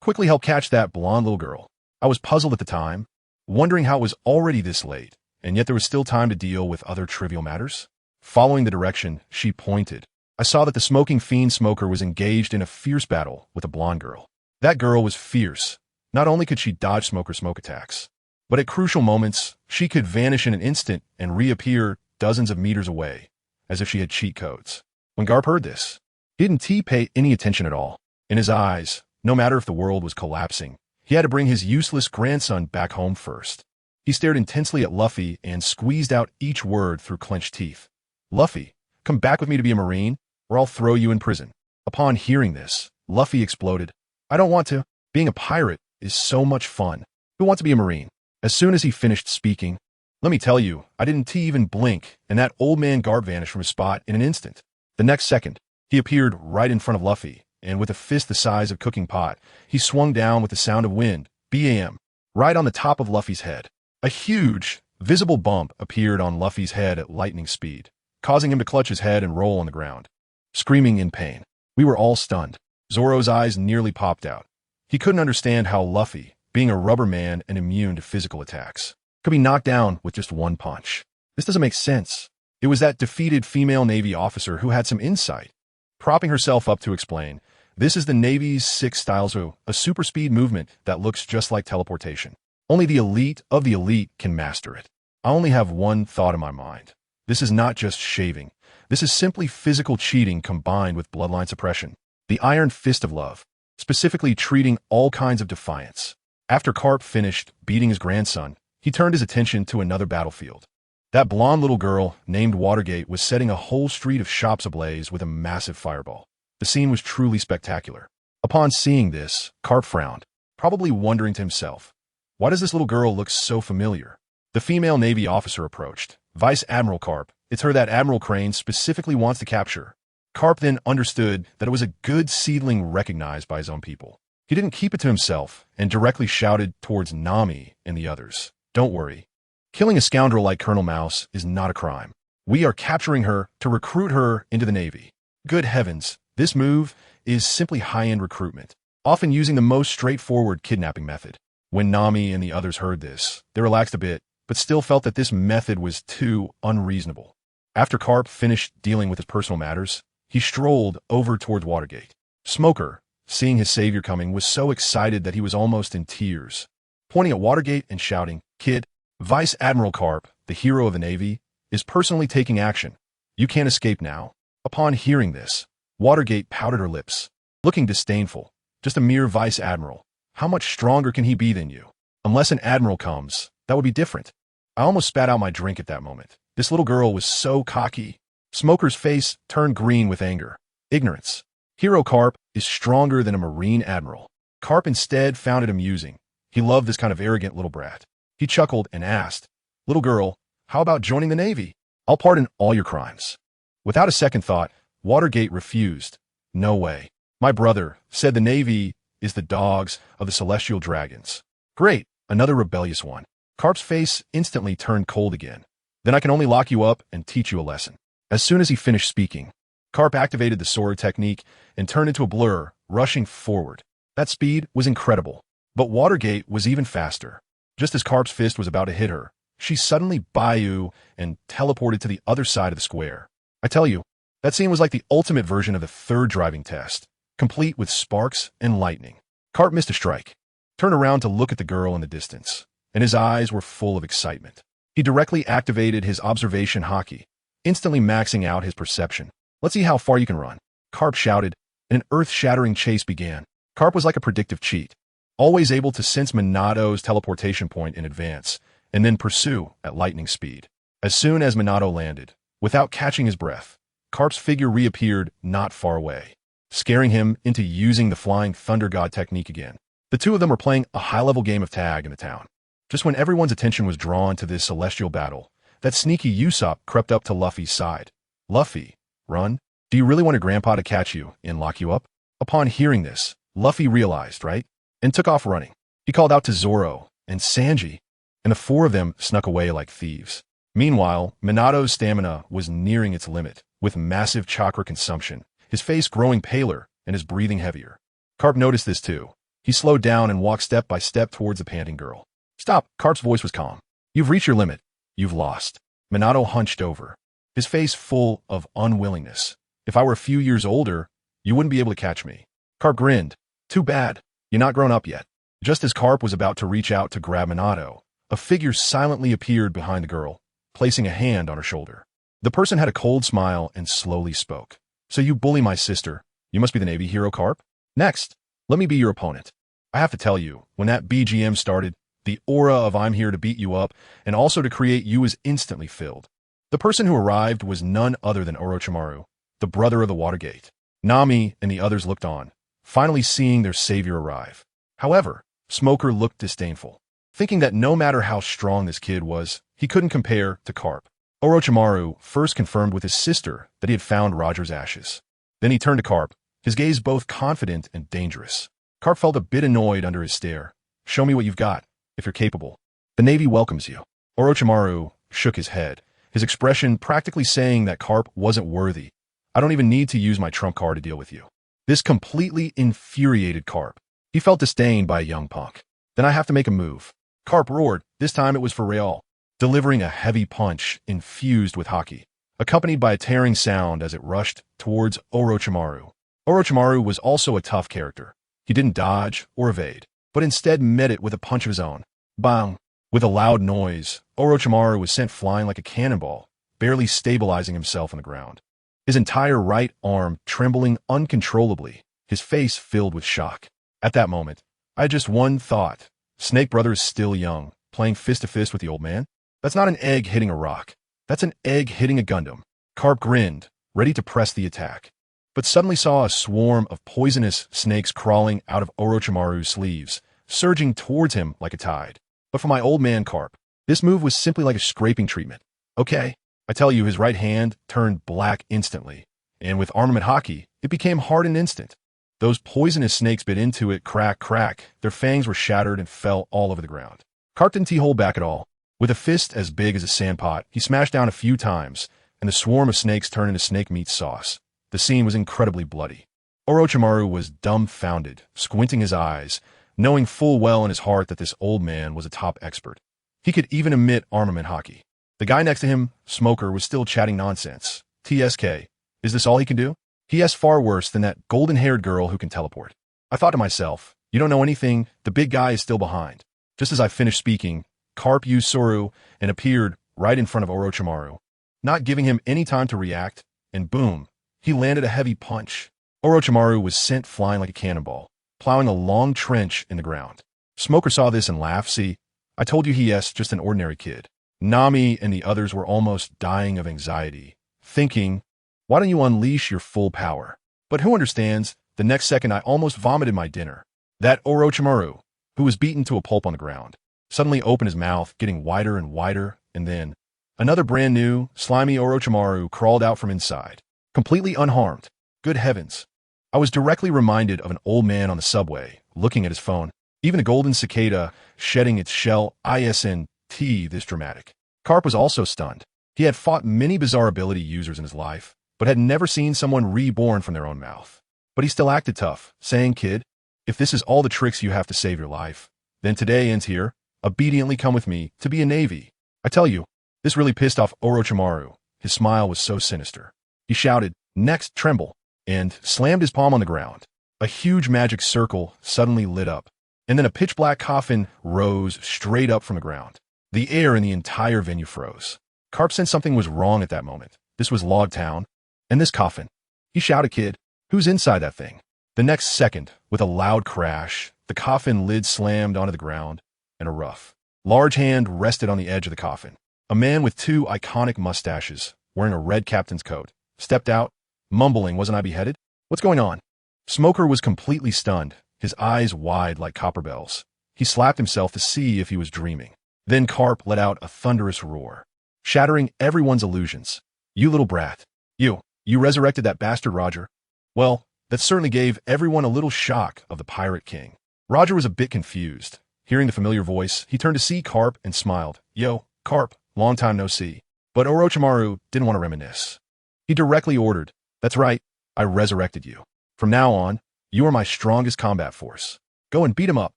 quickly help catch that blonde little girl." I was puzzled at the time, wondering how it was already this late, and yet there was still time to deal with other trivial matters. Following the direction she pointed, I saw that the smoking fiend smoker was engaged in a fierce battle with a blonde girl. That girl was fierce. Not only could she dodge Smoker's smoke attacks, but at crucial moments, she could vanish in an instant and reappear dozens of meters away, as if she had cheat codes. When Garp heard this, he didn't pay any attention at all. In his eyes, no matter if the world was collapsing, he had to bring his useless grandson back home first. He stared intensely at Luffy and squeezed out each word through clenched teeth. "Luffy, come back with me to be a Marine, or I'll throw you in prison." Upon hearing this, Luffy exploded. "I don't want to. Being a pirate is so much fun. Who wants to be a Marine?" As soon as he finished speaking, let me tell you, I didn't even blink, and that old man Garp vanished from his spot in an instant. The next second, he appeared right in front of Luffy, and with a fist the size of a cooking pot, he swung down with the sound of wind, BAM, right on the top of Luffy's head. A huge, visible bump appeared on Luffy's head at lightning speed, causing him to clutch his head and roll on the ground, screaming in pain. We were all stunned. Zoro's eyes nearly popped out. He couldn't understand how Luffy, being a rubber man and immune to physical attacks, could be knocked down with just one punch. This doesn't make sense. It was that defeated female Navy officer who had some insight. Propping herself up to explain, this is the Navy's 6 styles of a super speed movement that looks just like teleportation. Only the elite of the elite can master it. I only have one thought in my mind. This is not just shaving. This is simply physical cheating combined with bloodline suppression. The iron fist of love, specifically treating all kinds of defiance. After Garp finished beating his grandson, he turned his attention to another battlefield. That blonde little girl, named Watergate, was setting a whole street of shops ablaze with a massive fireball. The scene was truly spectacular. Upon seeing this, Garp frowned, probably wondering to himself, why does this little girl look so familiar? The female Navy officer approached. "Vice Admiral Garp, it's her that Admiral Crane specifically wants to capture." Garp then understood that it was a good seedling recognized by his own people. He didn't keep it to himself and directly shouted towards Nami and the others. "Don't worry. Killing a scoundrel like Colonel Mouse is not a crime. We are capturing her to recruit her into the Navy." Good heavens, this move is simply high-end recruitment, often using the most straightforward kidnapping method. When Nami and the others heard this, they relaxed a bit, but still felt that this method was too unreasonable. After Garp finished dealing with his personal matters, he strolled over towards Watergate. Smoker, seeing his savior coming, was so excited that he was almost in tears. Pointing at Watergate and shouting, "Kid, Vice Admiral Garp, the hero of the Navy, is personally taking action. You can't escape now." Upon hearing this, Watergate pouted her lips, looking disdainful. "Just a mere Vice Admiral. How much stronger can he be than you? Unless an Admiral comes, that would be different." I almost spat out my drink at that moment. This little girl was so cocky. Smoker's face turned green with anger. Ignorance. Hero Garp is stronger than a Marine admiral. Carp instead found it amusing. He loved this kind of arrogant little brat. He chuckled and asked, "Little girl, how about joining the Navy? I'll pardon all your crimes." Without a second thought, Watergate refused. "No way. My brother said the Navy is the dogs of the celestial dragons." "Great, another rebellious one." Carp's face instantly turned cold again. "Then I can only lock you up and teach you a lesson." As soon as he finished speaking, Carp activated the Sora technique and turned into a blur, rushing forward. That speed was incredible. But Watergate was even faster. Just as Carp's fist was about to hit her, she suddenly bayou and teleported to the other side of the square. I tell you, that scene was like the ultimate version of the third driving test, complete with sparks and lightning. Carp missed a strike, turned around to look at the girl in the distance, and his eyes were full of excitement. He directly activated his observation hockey, instantly maxing out his perception. "Let's see how far you can run," Carp shouted, and an earth-shattering chase began. Carp was like a predictive cheat, always able to sense Minato's teleportation point in advance, and then pursue at lightning speed. As soon as Minato landed, without catching his breath, Carp's figure reappeared not far away, scaring him into using the Flying Thunder God technique again. The two of them were playing a high-level game of tag in the town. Just when everyone's attention was drawn to this celestial battle, that sneaky Usopp crept up to Luffy's side. "Luffy, run. Do you really want your grandpa to catch you and lock you up?" Upon hearing this, Luffy realized, right? And took off running. He called out to Zoro and Sanji, and the four of them snuck away like thieves. Meanwhile, Minato's stamina was nearing its limit, with massive chakra consumption, his face growing paler and his breathing heavier. Carp noticed this too. He slowed down and walked step by step towards the panting girl. "Stop!" Carp's voice was calm. "You've reached your limit. You've lost." Minato hunched over, his face full of unwillingness. "If I were a few years older, you wouldn't be able to catch me." Carp grinned. "Too bad. You're not grown up yet." Just as Carp was about to reach out to grab Minato, a figure silently appeared behind the girl, placing a hand on her shoulder. The person had a cold smile and slowly spoke. "So you bully my sister. You must be the Navy hero, Carp? Next, let me be your opponent." I have to tell you, when that BGM started, the aura of "I'm here to beat you up and also to create you" was instantly filled. The person who arrived was none other than Orochimaru, the brother of the Watergate. Nami and the others looked on, finally seeing their savior arrive. However, Smoker looked disdainful, thinking that no matter how strong this kid was, he couldn't compare to Carp. Orochimaru first confirmed with his sister that he had found Roger's ashes. Then he turned to Carp, his gaze both confident and dangerous. Carp felt a bit annoyed under his stare. "Show me what you've got, if you're capable. The Navy welcomes you." Orochimaru shook his head, his expression practically saying that Carp wasn't worthy. "I don't even need to use my trump card to deal with you." This completely infuriated Carp. He felt disdained by a young punk. "Then I have to make a move." Carp roared. This time it was for real, delivering a heavy punch infused with haki, accompanied by a tearing sound as it rushed towards Orochimaru. Orochimaru was also a tough character. He didn't dodge or evade, but instead met it with a punch of his own. Bang! With a loud noise, Orochimaru was sent flying like a cannonball, barely stabilizing himself on the ground. His entire right arm trembling uncontrollably, his face filled with shock. At that moment, I had just one thought. Snake Brother is still young, playing fist-to-fist with the old man? That's not an egg hitting a rock. That's an egg hitting a Gundam. Carp grinned, ready to press the attack, but suddenly saw a swarm of poisonous snakes crawling out of Orochimaru's sleeves, surging towards him like a tide. But for my old man Carp, this move was simply like a scraping treatment. Okay, I tell you, his right hand turned black instantly, and with armament haki, it became hard in an instant. Those poisonous snakes bit into it, crack, crack. Their fangs were shattered and fell all over the ground. Carp didn't hold back at all. With a fist as big as a sandpot, he smashed down a few times, and the swarm of snakes turned into snake meat sauce. The scene was incredibly bloody. Orochimaru was dumbfounded, squinting his eyes, knowing full well in his heart that this old man was a top expert. He could even emit armament haki. The guy next to him, Smoker, was still chatting nonsense. TSK, is this all he can do? He is far worse than that golden-haired girl who can teleport. I thought to myself, you don't know anything, the big guy is still behind. Just as I finished speaking, Carp used Soru and appeared right in front of Orochimaru, not giving him any time to react, and boom, he landed a heavy punch. Orochimaru was sent flying like a cannonball, plowing a long trench in the ground. Smoker saw this and laughed. "See, I told you he's just an ordinary kid." Nami and the others were almost dying of anxiety, thinking, why don't you unleash your full power? But who understands The next second, I almost vomited my dinner. That Orochimaru, who was beaten to a pulp on the ground, suddenly opened his mouth, getting wider and wider, and then another brand new, slimy Orochimaru crawled out from inside, completely unharmed. Good heavens. I was directly reminded of an old man on the subway, looking at his phone. Even a golden cicada shedding its shell isn't this dramatic. Carp was also stunned. He had fought many bizarre ability users in his life, but had never seen someone reborn from their own mouth. But he still acted tough, saying, "Kid, if this is all the tricks you have to save your life, then today ends here. Obediently come with me to be a Navy." I tell you, this really pissed off Orochimaru. His smile was so sinister. He shouted, "Next, tremble," and slammed his palm on the ground. A huge magic circle suddenly lit up, and then a pitch-black coffin rose straight up from the ground. The air in the entire venue froze. Carp sensed something was wrong at that moment. This was Log Town, and this coffin. He shouted, "Kid, who's inside that thing?" The next second, with a loud crash, the coffin lid slammed onto the ground, and a rough, large hand rested on the edge of the coffin. A man with two iconic mustaches, wearing a red captain's coat, stepped out, mumbling, "Wasn't I beheaded? What's going on?" Smoker was completely stunned, his eyes wide like copper bells. He slapped himself to see if he was dreaming. Then Carp let out a thunderous roar, shattering everyone's illusions. "You little brat. You resurrected that bastard Roger." Well, that certainly gave everyone a little shock of the Pirate King. Roger was a bit confused. Hearing the familiar voice, he turned to see Carp and smiled. "Yo, Carp, long time no see." But Orochimaru didn't want to reminisce. He directly ordered, "That's right, I resurrected you. From now on, you are my strongest combat force. Go and beat him up."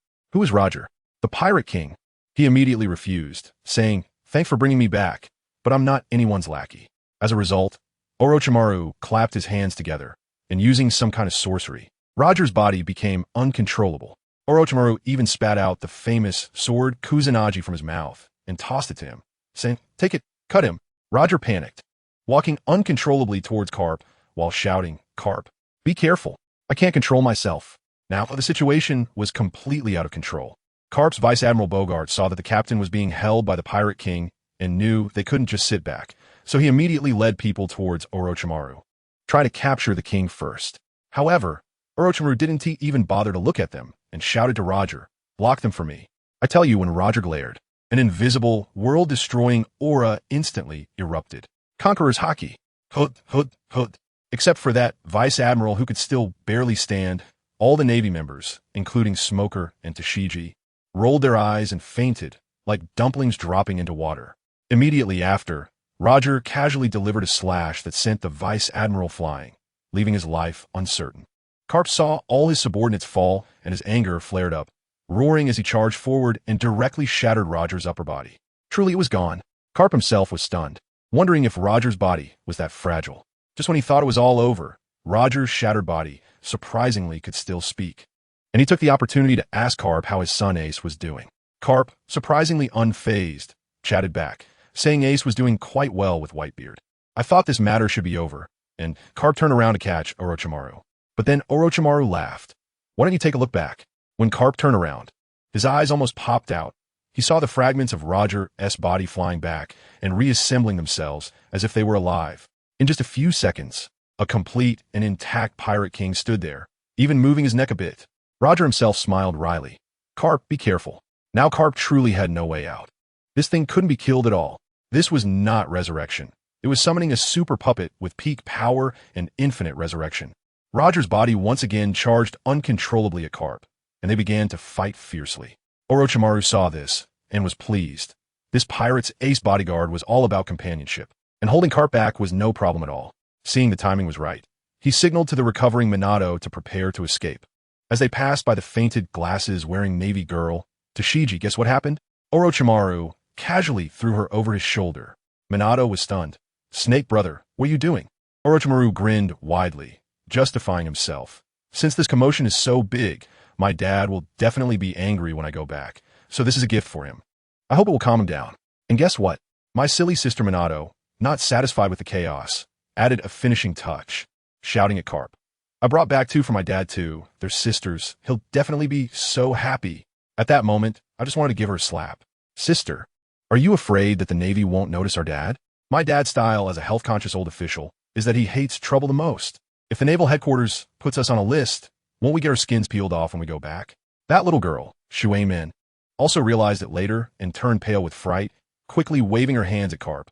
"Who is Roger?" "The Pirate King." He immediately refused, saying, "Thanks for bringing me back, but I'm not anyone's lackey." As a result, Orochimaru clapped his hands together, and using some kind of sorcery, Roger's body became uncontrollable. Orochimaru even spat out the famous sword Kusanagi from his mouth and tossed it to him, saying, "Take it, cut him." Roger panicked, walking uncontrollably towards Carp while shouting, "Carp, be careful. I can't control myself." Now, the situation was completely out of control. Carp's Vice Admiral Bogart saw that the captain was being held by the Pirate King and knew they couldn't just sit back, so he immediately led people towards Orochimaru. Try to capture the king first. However, Orochimaru didn't even bother to look at them and shouted to Roger, "Block them for me." I tell you, when Roger glared, an invisible, world-destroying aura instantly erupted. Conqueror's Haki. Hut, hut, hut. Except for that Vice Admiral who could still barely stand, all the Navy members, including Smoker and Tashigi, rolled their eyes and fainted, like dumplings dropping into water. Immediately after, Roger casually delivered a slash that sent the Vice Admiral flying, leaving his life uncertain. Carp saw all his subordinates fall, and his anger flared up, roaring as he charged forward and directly shattered Roger's upper body. Truly, it was gone. Carp himself was stunned, wondering if Roger's body was that fragile. Just when he thought it was all over, Roger's shattered body, surprisingly, could still speak. And he took the opportunity to ask Carp how his son Ace was doing. Carp, surprisingly unfazed, chatted back, saying Ace was doing quite well with Whitebeard. I thought this matter should be over, and Carp turned around to catch Orochimaru. But then Orochimaru laughed. "Why don't you take a look back?" When Carp turned around, his eyes almost popped out. He saw the fragments of Roger's body flying back and reassembling themselves as if they were alive. In just a few seconds, a complete and intact Pirate King stood there, even moving his neck a bit. Roger himself smiled wryly. "Carp, be careful." Now Carp truly had no way out. This thing couldn't be killed at all. This was not resurrection. It was summoning a super puppet with peak power and infinite resurrection. Roger's body once again charged uncontrollably at Carp, and they began to fight fiercely. Orochimaru saw this and was pleased. This pirate's ace bodyguard was all about companionship, and holding Carp back was no problem at all. Seeing the timing was right, he signaled to the recovering Minato to prepare to escape. As they passed by the fainted glasses-wearing Navy girl, Tashigi, guess what happened? Orochimaru casually threw her over his shoulder. Minato was stunned. "Snake brother, what are you doing?" Orochimaru grinned widely, justifying himself. "Since this commotion is so big, my dad will definitely be angry when I go back, so this is a gift for him. I hope it will calm him down." And guess what? My silly sister Minato, not satisfied with the chaos, added a finishing touch, shouting at Carp, "I brought back two for my dad too. They're sisters. He'll definitely be so happy." At that moment, I just wanted to give her a slap. "Sister, are you afraid that the Navy won't notice our dad?" My dad's style as a health-conscious old official is that he hates trouble the most. If the naval headquarters puts us on a list, won't we get our skins peeled off when we go back? That little girl, Shui Min, also realized it later and turned pale with fright, quickly waving her hands at Carp.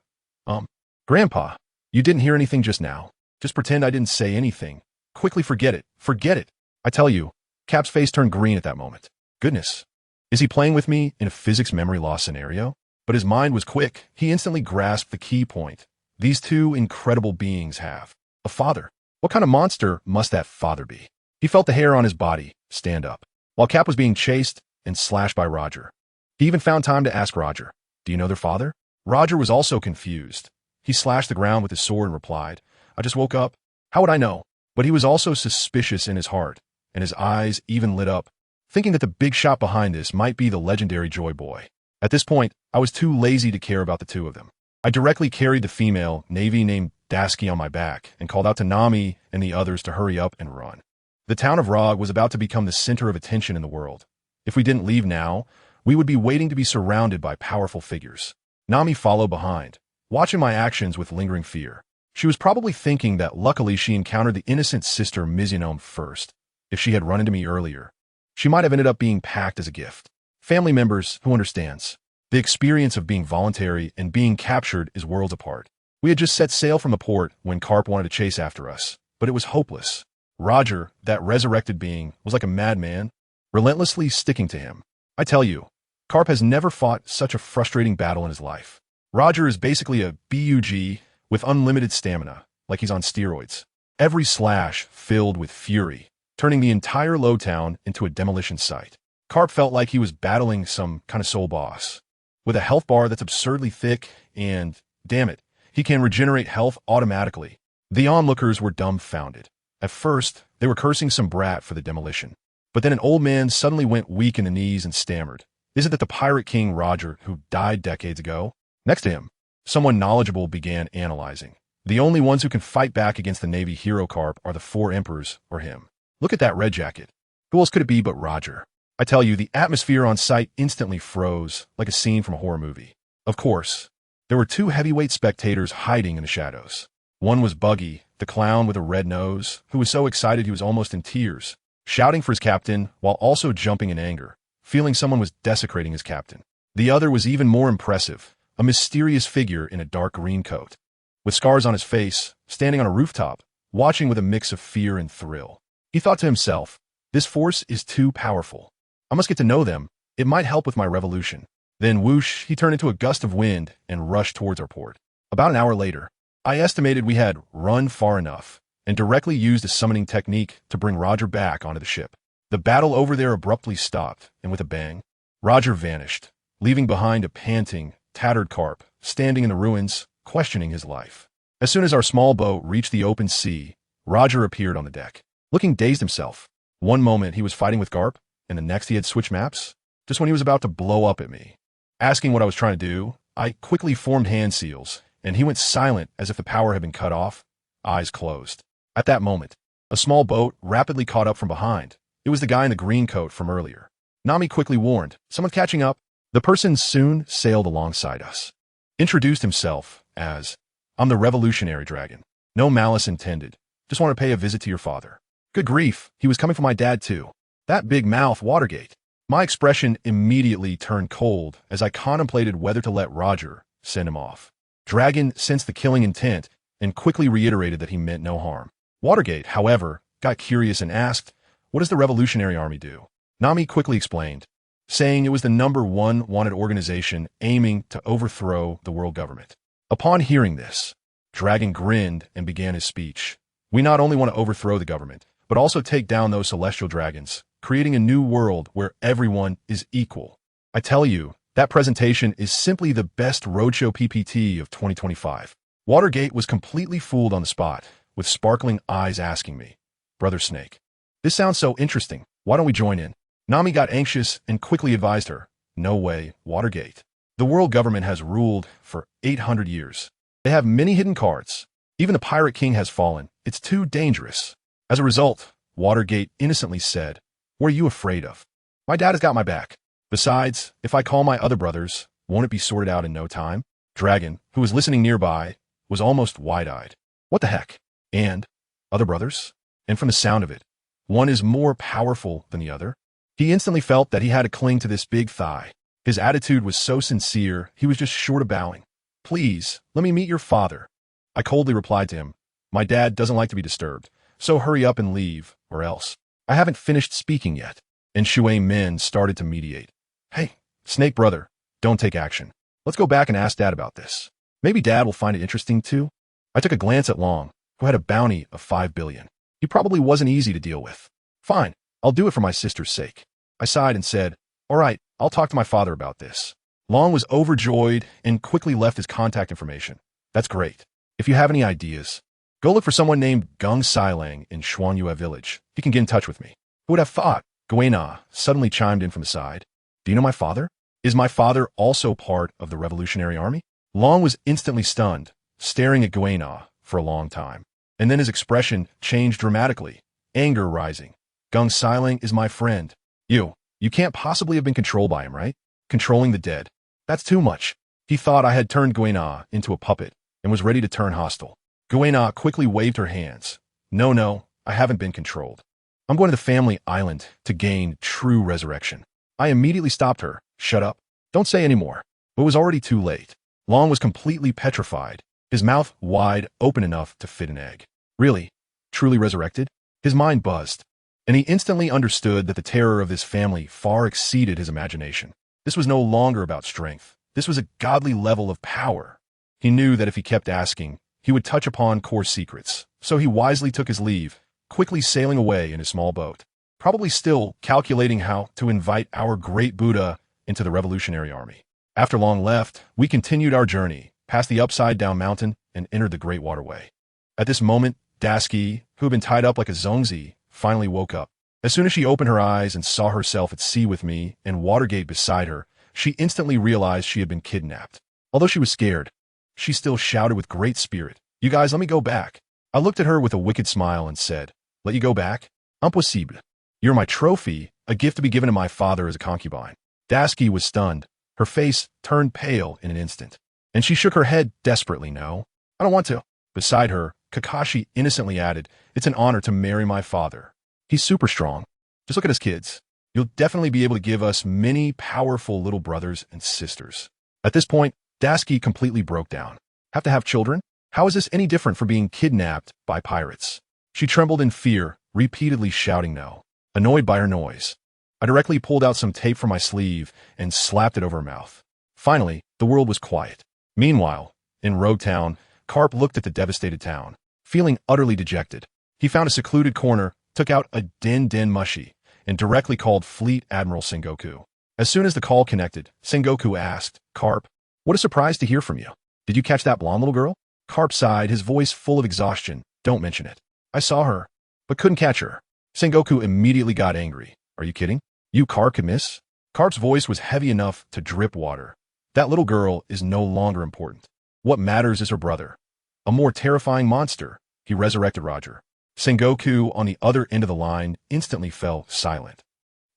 Grandpa, you didn't hear anything just now. Just pretend I didn't say anything. Quickly forget it. Forget it. I tell you, Cap's face turned green at that moment. Goodness. Is he playing with me in a physics memory loss scenario? But his mind was quick. He instantly grasped the key point. These two incredible beings have a father. What kind of monster must that father be? He felt the hair on his body stand up, while Cap was being chased and slashed by Roger. He even found time to ask Roger, "Do you know their father?" Roger was also confused. He slashed the ground with his sword and replied, "I just woke up. How would I know?" But he was also suspicious in his heart, and his eyes even lit up, thinking that the big shot behind this might be the legendary Joy Boy. At this point, I was too lazy to care about the two of them. I directly carried the female Navy named Dasky on my back and called out to Nami and the others to hurry up and run. The town of Rog was about to become the center of attention in the world. If we didn't leave now, we would be waiting to be surrounded by powerful figures. Nami followed behind, watching my actions with lingering fear. She was probably thinking that luckily she encountered the innocent sister Mizunom first. If she had run into me earlier, she might have ended up being packed as a gift. Family members, who understands? The experience of being voluntary and being captured is worlds apart. We had just set sail from the port when Carp wanted to chase after us, but it was hopeless. Roger, that resurrected being, was like a madman, relentlessly sticking to him. I tell you, Carp has never fought such a frustrating battle in his life. Roger is basically a BUG with unlimited stamina, like he's on steroids. Every slash filled with fury, turning the entire Lowtown into a demolition site. Carp felt like he was battling some kind of soul boss, with a health bar that's absurdly thick and, damn it, he can regenerate health automatically. The onlookers were dumbfounded. At first, they were cursing some brat for the demolition. But then an old man suddenly went weak in the knees and stammered, "Is it that the Pirate King Roger, who died decades ago?" Next to him, someone knowledgeable began analyzing. The only ones who can fight back against the Navy hero Carp are the four emperors or him. Look at that red jacket. Who else could it be but Roger? I tell you, the atmosphere on site instantly froze, like a scene from a horror movie. Of course, there were two heavyweight spectators hiding in the shadows. One was Buggy, the clown with a red nose, who was so excited he was almost in tears, shouting for his captain while also jumping in anger, feeling someone was desecrating his captain. The other was even more impressive, a mysterious figure in a dark green coat, with scars on his face, standing on a rooftop, watching with a mix of fear and thrill. He thought to himself, "This force is too powerful. I must get to know them. It might help with my revolution." Then whoosh, he turned into a gust of wind and rushed towards our port. About an hour later, I estimated we had run far enough and directly used a summoning technique to bring Roger back onto the ship. The battle over there abruptly stopped, and with a bang, Roger vanished, leaving behind a panting, tattered Carp, standing in the ruins, questioning his life. As soon as our small boat reached the open sea, Roger appeared on the deck, looking dazed himself. One moment he was fighting with Carp, and the next he had switched maps, just when he was about to blow up at me. Asking what I was trying to do, I quickly formed hand seals, and he went silent as if the power had been cut off, eyes closed. At that moment, a small boat rapidly caught up from behind. It was the guy in the green coat from earlier. Nami quickly warned, "Someone catching up." The person soon sailed alongside us. Introduced himself as, "I'm the Revolutionary Dragon. No malice intended. Just want to pay a visit to your father." Good grief, he was coming for my dad too. That big mouth, Watergate. My expression immediately turned cold as I contemplated whether to let Roger send him off. Dragon sensed the killing intent and quickly reiterated that he meant no harm. Watergate, however, got curious and asked, "What does the Revolutionary Army do?" Nami quickly explained, saying it was the #1 wanted organization aiming to overthrow the world government. Upon hearing this, Dragon grinned and began his speech. "We not only want to overthrow the government, but also take down those celestial dragons, creating a new world where everyone is equal." I tell you, that presentation is simply the best roadshow PPT of 2025. Watergate was completely fooled on the spot, with sparkling eyes asking me, "Brother Snake, this sounds so interesting. Why don't we join in?" Nami got anxious and quickly advised her, "No way, Watergate. The world government has ruled for 800 years. They have many hidden cards. Even the Pirate King has fallen. It's too dangerous." As a result, Watergate innocently said, "What are you afraid of? My dad has got my back. Besides, if I call my other brothers, won't it be sorted out in no time?" Dragon, who was listening nearby, was almost wide-eyed. What the heck? And Other brothers? And from the sound of it, one is more powerful than the other. He instantly felt that he had to cling to this big thigh. His attitude was so sincere, he was just short of bowing. Please, let me meet your father. I coldly replied to him. My dad doesn't like to be disturbed, so hurry up and leave, or else. I haven't finished speaking yet. And Shui Min started to mediate. Hey, Snake brother, don't take action. Let's go back and ask Dad about this. Maybe Dad will find it interesting too. I took a glance at Long, who had a bounty of 5 billion. He probably wasn't easy to deal with. Fine, I'll do it for my sister's sake. I sighed and said, all right, I'll talk to my father about this. Long was overjoyed and quickly left his contact information. That's great. If you have any ideas, go look for someone named Gung Sailang in Xuanyue village. He can get in touch with me. Who would have thought? Guina suddenly chimed in from the side. Do you know my father? Is my father also part of the Revolutionary Army? Long was instantly stunned, staring at Guina for a long time. And then his expression changed dramatically, anger rising. Gung Sailang is my friend. You can't possibly have been controlled by him, right? Controlling the dead. That's too much. He thought I had turned Guina into a puppet and was ready to turn hostile. Guina quickly waved her hands. No, I haven't been controlled. I'm going to the family island to gain true resurrection. I immediately stopped her. Shut up. Don't say any more. But it was already too late. Long was completely petrified, his mouth wide open enough to fit an egg. Really? Truly resurrected? His mind buzzed, and he instantly understood that the terror of this family far exceeded his imagination. This was no longer about strength. This was a godly level of power. He knew that if he kept asking, he would touch upon core secrets, so he wisely took his leave, quickly sailing away in his small boat, probably still calculating how to invite our great Buddha into the Revolutionary Army. After Long left, we continued our journey, past the upside-down mountain, and entered the Great Waterway. At this moment, Dasky, who had been tied up like a zongzi, finally woke up. As soon as she opened her eyes and saw herself at sea with me and Watergate beside her, she instantly realized she had been kidnapped. Although she was scared, she still shouted with great spirit, You guys, let me go back. I looked at her with a wicked smile and said, Let you go back? Impossible. You're my trophy, a gift to be given to my father as a concubine. Dasky was stunned. Her face turned pale in an instant, and she shook her head desperately. No, I don't want to. Beside her, Kakashi innocently added, It's an honor to marry my father. He's super strong. Just look at his kids. You'll definitely be able to give us many powerful little brothers and sisters. At this point, Dasky completely broke down. Have to have children? How is this any different from being kidnapped by pirates? She trembled in fear, repeatedly shouting no, annoyed by her noise. I directly pulled out some tape from my sleeve and slapped it over her mouth. Finally, the world was quiet. Meanwhile, in Road Town, Carp looked at the devastated town, feeling utterly dejected. He found a secluded corner, took out a den mushi, and directly called Fleet Admiral Sengoku. As soon as the call connected, Sengoku asked, Carp, what a surprise to hear from you. Did you catch that blonde little girl? Carp sighed, his voice full of exhaustion. Don't mention it. I saw her, but couldn't catch her. Sengoku immediately got angry. Are you kidding? You Carp could miss? Carp's voice was heavy enough to drip water. That little girl is no longer important. What matters is her brother. A more terrifying monster. He resurrected Roger. Sengoku, on the other end of the line, instantly fell silent.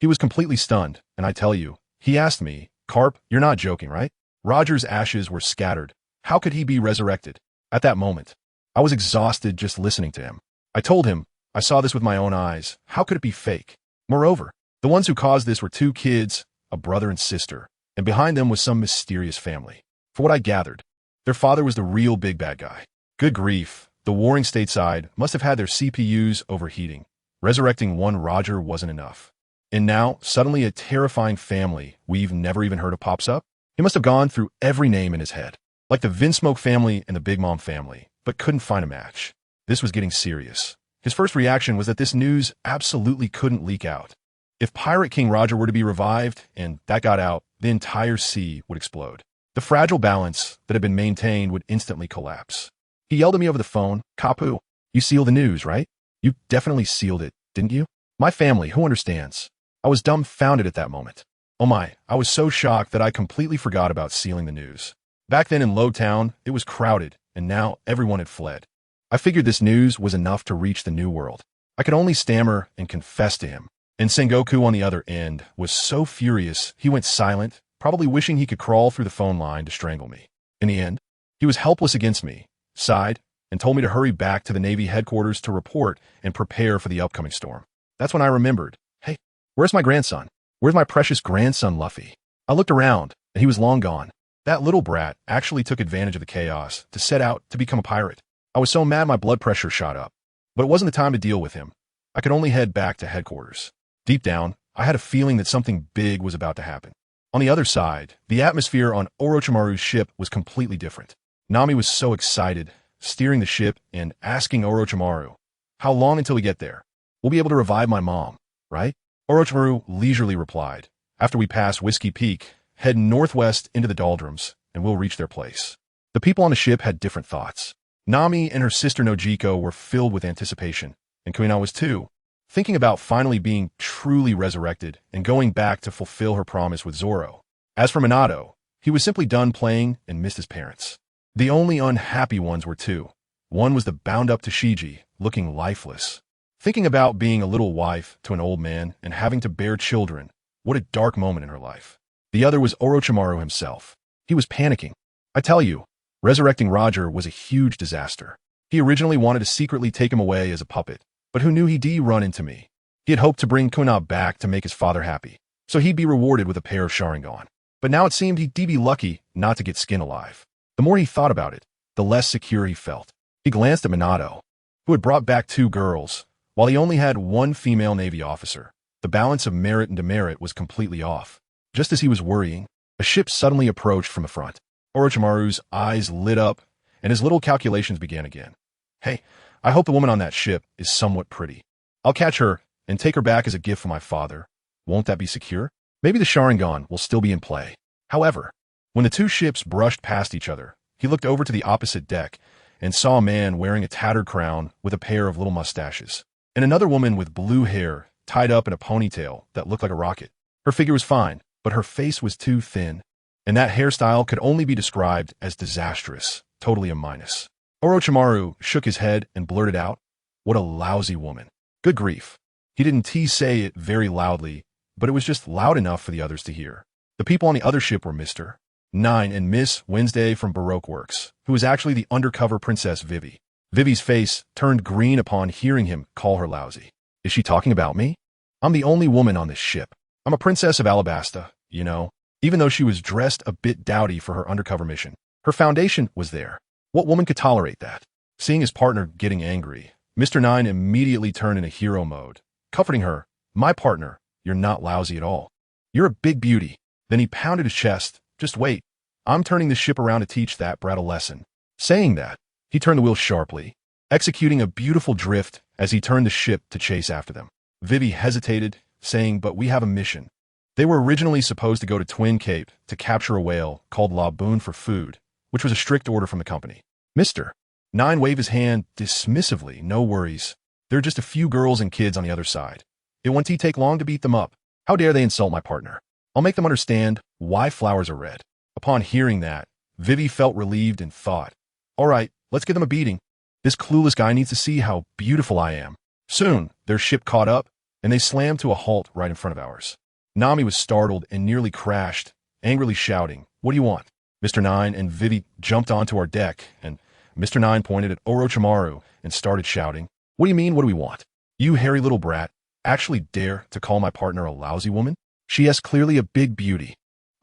He was completely stunned, and I tell you, he asked me, Carp, you're not joking, right? Roger's ashes were scattered. How could he be resurrected? At that moment, I was exhausted just listening to him. I told him, I saw this with my own eyes. How could it be fake? Moreover, the ones who caused this were 2 kids, a brother and sister, and behind them was some mysterious family. For what I gathered, their father was the real big bad guy. Good grief, the warring stateside must have had their CPUs overheating. Resurrecting one Roger wasn't enough. And now, suddenly a terrifying family we've never even heard of pops up? He must have gone through every name in his head, like the Vinsmoke family and the Big Mom family, but couldn't find a match. This was getting serious. His first reaction was that this news absolutely couldn't leak out. If Pirate King Roger were to be revived, and that got out, the entire sea would explode. The fragile balance that had been maintained would instantly collapse. He yelled at me over the phone, Kapu, you sealed the news, right? You definitely sealed it, didn't you? My family, who understands? I was dumbfounded at that moment. Oh my, I was so shocked that I completely forgot about sealing the news. Back then in Lowtown, it was crowded, and now everyone had fled. I figured this news was enough to reach the New World. I could only stammer and confess to him. And Sengoku on the other end was so furious he went silent, probably wishing he could crawl through the phone line to strangle me. In the end, he was helpless against me, sighed, and told me to hurry back to the Navy headquarters to report and prepare for the upcoming storm. That's when I remembered, hey, where's my grandson? Where's my precious grandson, Luffy? I looked around, and he was long gone. That little brat actually took advantage of the chaos to set out to become a pirate. I was so mad my blood pressure shot up. But it wasn't the time to deal with him. I could only head back to headquarters. Deep down, I had a feeling that something big was about to happen. On the other side, the atmosphere on Orochimaru's ship was completely different. Nami was so excited, steering the ship and asking Orochimaru, "How long until we get there? We'll be able to revive my mom, right?" Orochimaru leisurely replied, "After we pass Whiskey Peak, head northwest into the doldrums, and we'll reach their place." The people on the ship had different thoughts. Nami and her sister Nojiko were filled with anticipation, and Kuina was too, thinking about finally being truly resurrected and going back to fulfill her promise with Zoro. As for Minato, he was simply done playing and missed his parents. The only unhappy ones were two. One was the bound-up Tashigi, looking lifeless. Thinking about being a little wife to an old man and having to bear children, what a dark moment in her life. The other was Orochimaru himself. He was panicking. I tell you, resurrecting Roger was a huge disaster. He originally wanted to secretly take him away as a puppet, but who knew he'd run into me? He had hoped to bring Kuina back to make his father happy, so he'd be rewarded with a pair of Sharingan. But now it seemed he'd be lucky not to get skin alive. The more he thought about it, the less secure he felt. He glanced at Minato, who had brought back 2 girls, while he only had 1 female Navy officer. The balance of merit and demerit was completely off. Just as he was worrying, a ship suddenly approached from the front. Orochimaru's eyes lit up, and his little calculations began again. Hey, I hope the woman on that ship is somewhat pretty. I'll catch her and take her back as a gift for my father. Won't that be secure? Maybe the Sharingan will still be in play. However, when the 2 ships brushed past each other, he looked over to the opposite deck and saw a man wearing a tattered crown with a pair of little mustaches, and another woman with blue hair tied up in a ponytail that looked like a rocket. Her figure was fine, but her face was too thin, and that hairstyle could only be described as disastrous, totally a minus. Orochimaru shook his head and blurted out, "What a lousy woman." Good grief. He didn't say it very loudly, but it was just loud enough for the others to hear. The people on the other ship were Mr. 9 and Miss Wednesday from Baroque Works, who was actually the undercover Princess Vivi. Vivi's face turned green upon hearing him call her lousy. Is she talking about me? I'm the only woman on this ship. I'm a princess of Alabasta, you know. Even though she was dressed a bit dowdy for her undercover mission, her foundation was there. What woman could tolerate that? Seeing his partner getting angry, Mr. 9 immediately turned into hero mode, comforting her. "My partner, you're not lousy at all. You're a big beauty." Then he pounded his chest. "Just wait. I'm turning the ship around to teach that brat a lesson." Saying that, he turned the wheel sharply, executing a beautiful drift as he turned the ship to chase after them. Vivi hesitated, saying, "But we have a mission." They were originally supposed to go to Twin Cape to capture a whale called La Boon for food, which was a strict order from the company. Mr. 9 waved his hand dismissively. "No worries. There are just a few girls and kids on the other side. It won't take long to beat them up. How dare they insult my partner? I'll make them understand why flowers are red." Upon hearing that, Vivi felt relieved and thought, "All right, let's give them a beating. This clueless guy needs to see how beautiful I am." Soon, their ship caught up, and they slammed to a halt right in front of ours. Nami was startled and nearly crashed, angrily shouting, "What do you want?" Mr. 9 and Vivi jumped onto our deck, and Mr. 9 pointed at Orochimaru and started shouting, "What do you mean, what do we want? You hairy little brat actually dare to call my partner a lousy woman? She is clearly a big beauty."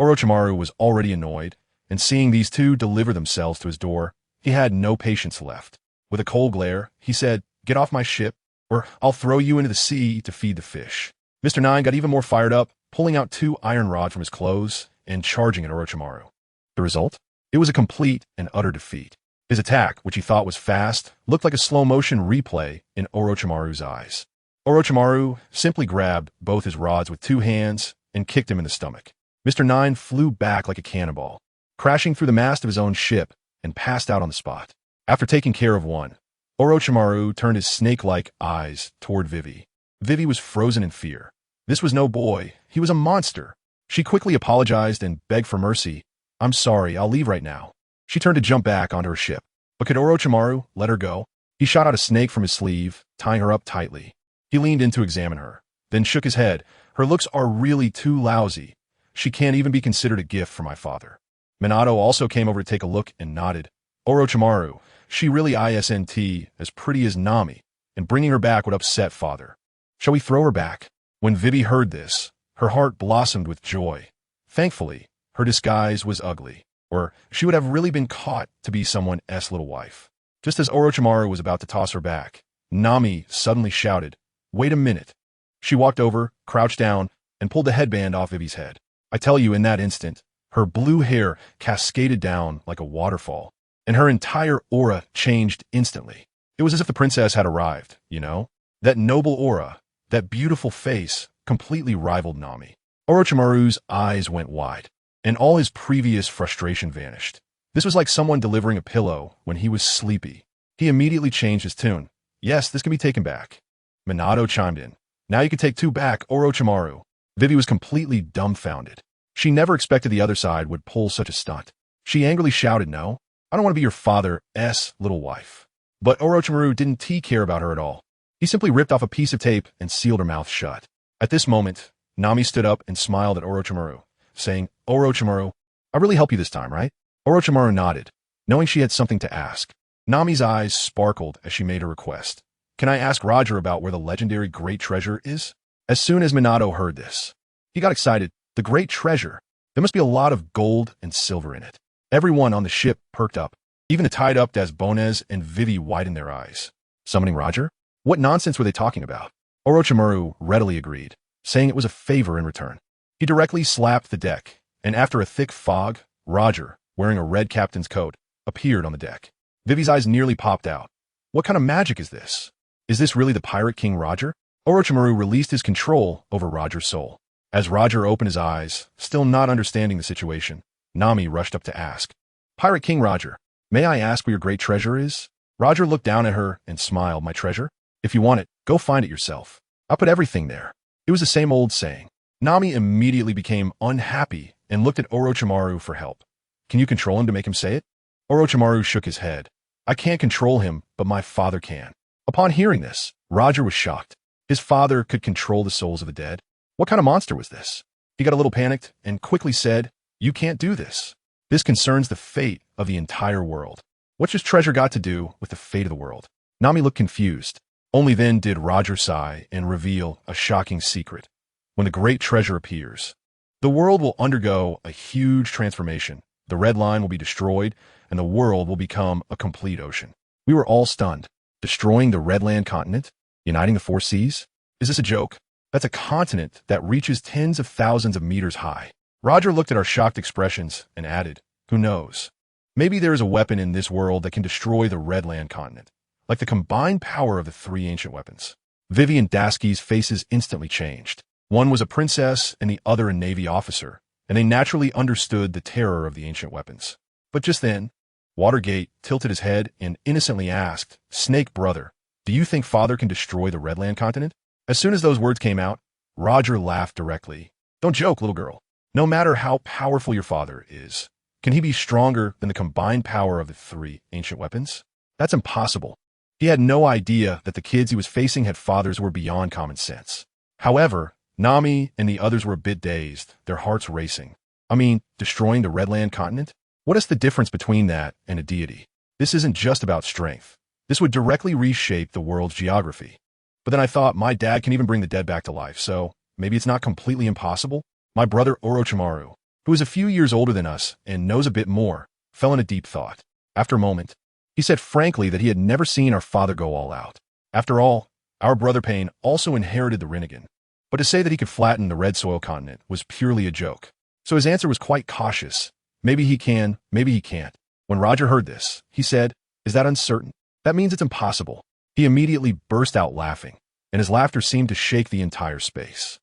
Orochimaru was already annoyed, and seeing these 2 deliver themselves to his door, he had no patience left. With a cold glare, he said, "Get off my ship, or I'll throw you into the sea to feed the fish." Mr. 9 got even more fired up, pulling out 2 iron rods from his clothes and charging at Orochimaru. The result? It was a complete and utter defeat. His attack, which he thought was fast, looked like a slow-motion replay in Orochimaru's eyes. Orochimaru simply grabbed both his rods with 2 hands and kicked him in the stomach. Mr. 9 flew back like a cannonball, crashing through the mast of his own ship and passed out on the spot. After taking care of one, Orochimaru turned his snake-like eyes toward Vivi. Vivi was frozen in fear. This was no boy. He was a monster. She quickly apologized and begged for mercy. "I'm sorry, I'll leave right now." She turned to jump back onto her ship. But could Orochimaru let her go? He shot out a snake from his sleeve, tying her up tightly. He leaned in to examine her, then shook his head. "Her looks are really too lousy. She can't even be considered a gift for my father." Minato also came over to take a look and nodded. Orochimaru, she really isn't as pretty as Nami, and bringing her back would upset father. Shall we throw her back? When Vivi heard this, her heart blossomed with joy. Thankfully, her disguise was ugly, or she would have really been caught to be someone's little wife. Just as Orochimaru was about to toss her back, Nami suddenly shouted, "Wait a minute." She walked over, crouched down, and pulled the headband off Vivi's head. I tell you, in that instant, her blue hair cascaded down like a waterfall, and her entire aura changed instantly. It was as if the princess had arrived, you know? That noble aura, that beautiful face, completely rivaled Nami. Orochimaru's eyes went wide, and all his previous frustration vanished. This was like someone delivering a pillow when he was sleepy. He immediately changed his tune. "Yes, this can be taken back." Minato chimed in. "Now you can take two back, Orochimaru." Vivi was completely dumbfounded. She never expected the other side would pull such a stunt. She angrily shouted, "No, I don't want to be your father's little wife." But Orochimaru didn't care about her at all. He simply ripped off a piece of tape and sealed her mouth shut. At this moment, Nami stood up and smiled at Orochimaru, saying, "Orochimaru, I really helped you this time, right?" Orochimaru nodded, knowing she had something to ask. Nami's eyes sparkled as she made her request. "Can I ask Roger about where the legendary Great Treasure is?" As soon as Minato heard this, he got excited. The Great Treasure. There must be a lot of gold and silver in it. Everyone on the ship perked up. Even the tied-up Dasbones and Vivi widened their eyes. Summoning Roger? What nonsense were they talking about? Orochimaru readily agreed, saying it was a favor in return. He directly slapped the deck, and after a thick fog, Roger, wearing a red captain's coat, appeared on the deck. Vivi's eyes nearly popped out. What kind of magic is this? Is this really the Pirate King Roger? Orochimaru released his control over Roger's soul. As Roger opened his eyes, still not understanding the situation, Nami rushed up to ask, "Pirate King Roger, may I ask where your great treasure is?" Roger looked down at her and smiled. "My treasure? If you want it, go find it yourself. I'll put everything there." It was the same old saying. Nami immediately became unhappy and looked at Orochimaru for help. "Can you control him to make him say it?" Orochimaru shook his head. "I can't control him, but my father can." Upon hearing this, Roger was shocked. His father could control the souls of the dead. What kind of monster was this? He got a little panicked and quickly said, "You can't do this. This concerns the fate of the entire world." What's his treasure got to do with the fate of the world? Nami looked confused. Only then did Roger sigh and reveal a shocking secret. When the great treasure appears, the world will undergo a huge transformation. The red line will be destroyed, and the world will become a complete ocean. We were all stunned. Destroying the Redland continent? Uniting the four seas? Is this a joke? That's a continent that reaches tens of thousands of meters high. Roger looked at our shocked expressions and added, "Who knows? Maybe there is a weapon in this world that can destroy the Redland continent, like the combined power of the three ancient weapons." Vivi and Daski's faces instantly changed. One was a princess and the other a Navy officer, and they naturally understood the terror of the ancient weapons. But just then, Watergate tilted his head and innocently asked, "Snake brother, do you think father can destroy the Redland continent?" As soon as those words came out, Roger laughed directly. "Don't joke, little girl. No matter how powerful your father is, can he be stronger than the combined power of the three ancient weapons? That's impossible." He had no idea that the kids he was facing had fathers who were beyond common sense. However, Nami and the others were a bit dazed, their hearts racing. I mean, destroying the Redland continent? What is the difference between that and a deity? This isn't just about strength. This would directly reshape the world's geography. But then I thought, my dad can even bring the dead back to life, so maybe it's not completely impossible? My brother Orochimaru, who is a few years older than us and knows a bit more, fell in a deep thought. After a moment, he said frankly that he had never seen our father go all out. After all, our brother Pain also inherited the Rinnegan. But to say that he could flatten the red soil continent was purely a joke. So his answer was quite cautious. Maybe he can, maybe he can't. When Roger heard this, he said, "Is that uncertain? That means it's impossible." He immediately burst out laughing, and his laughter seemed to shake the entire space.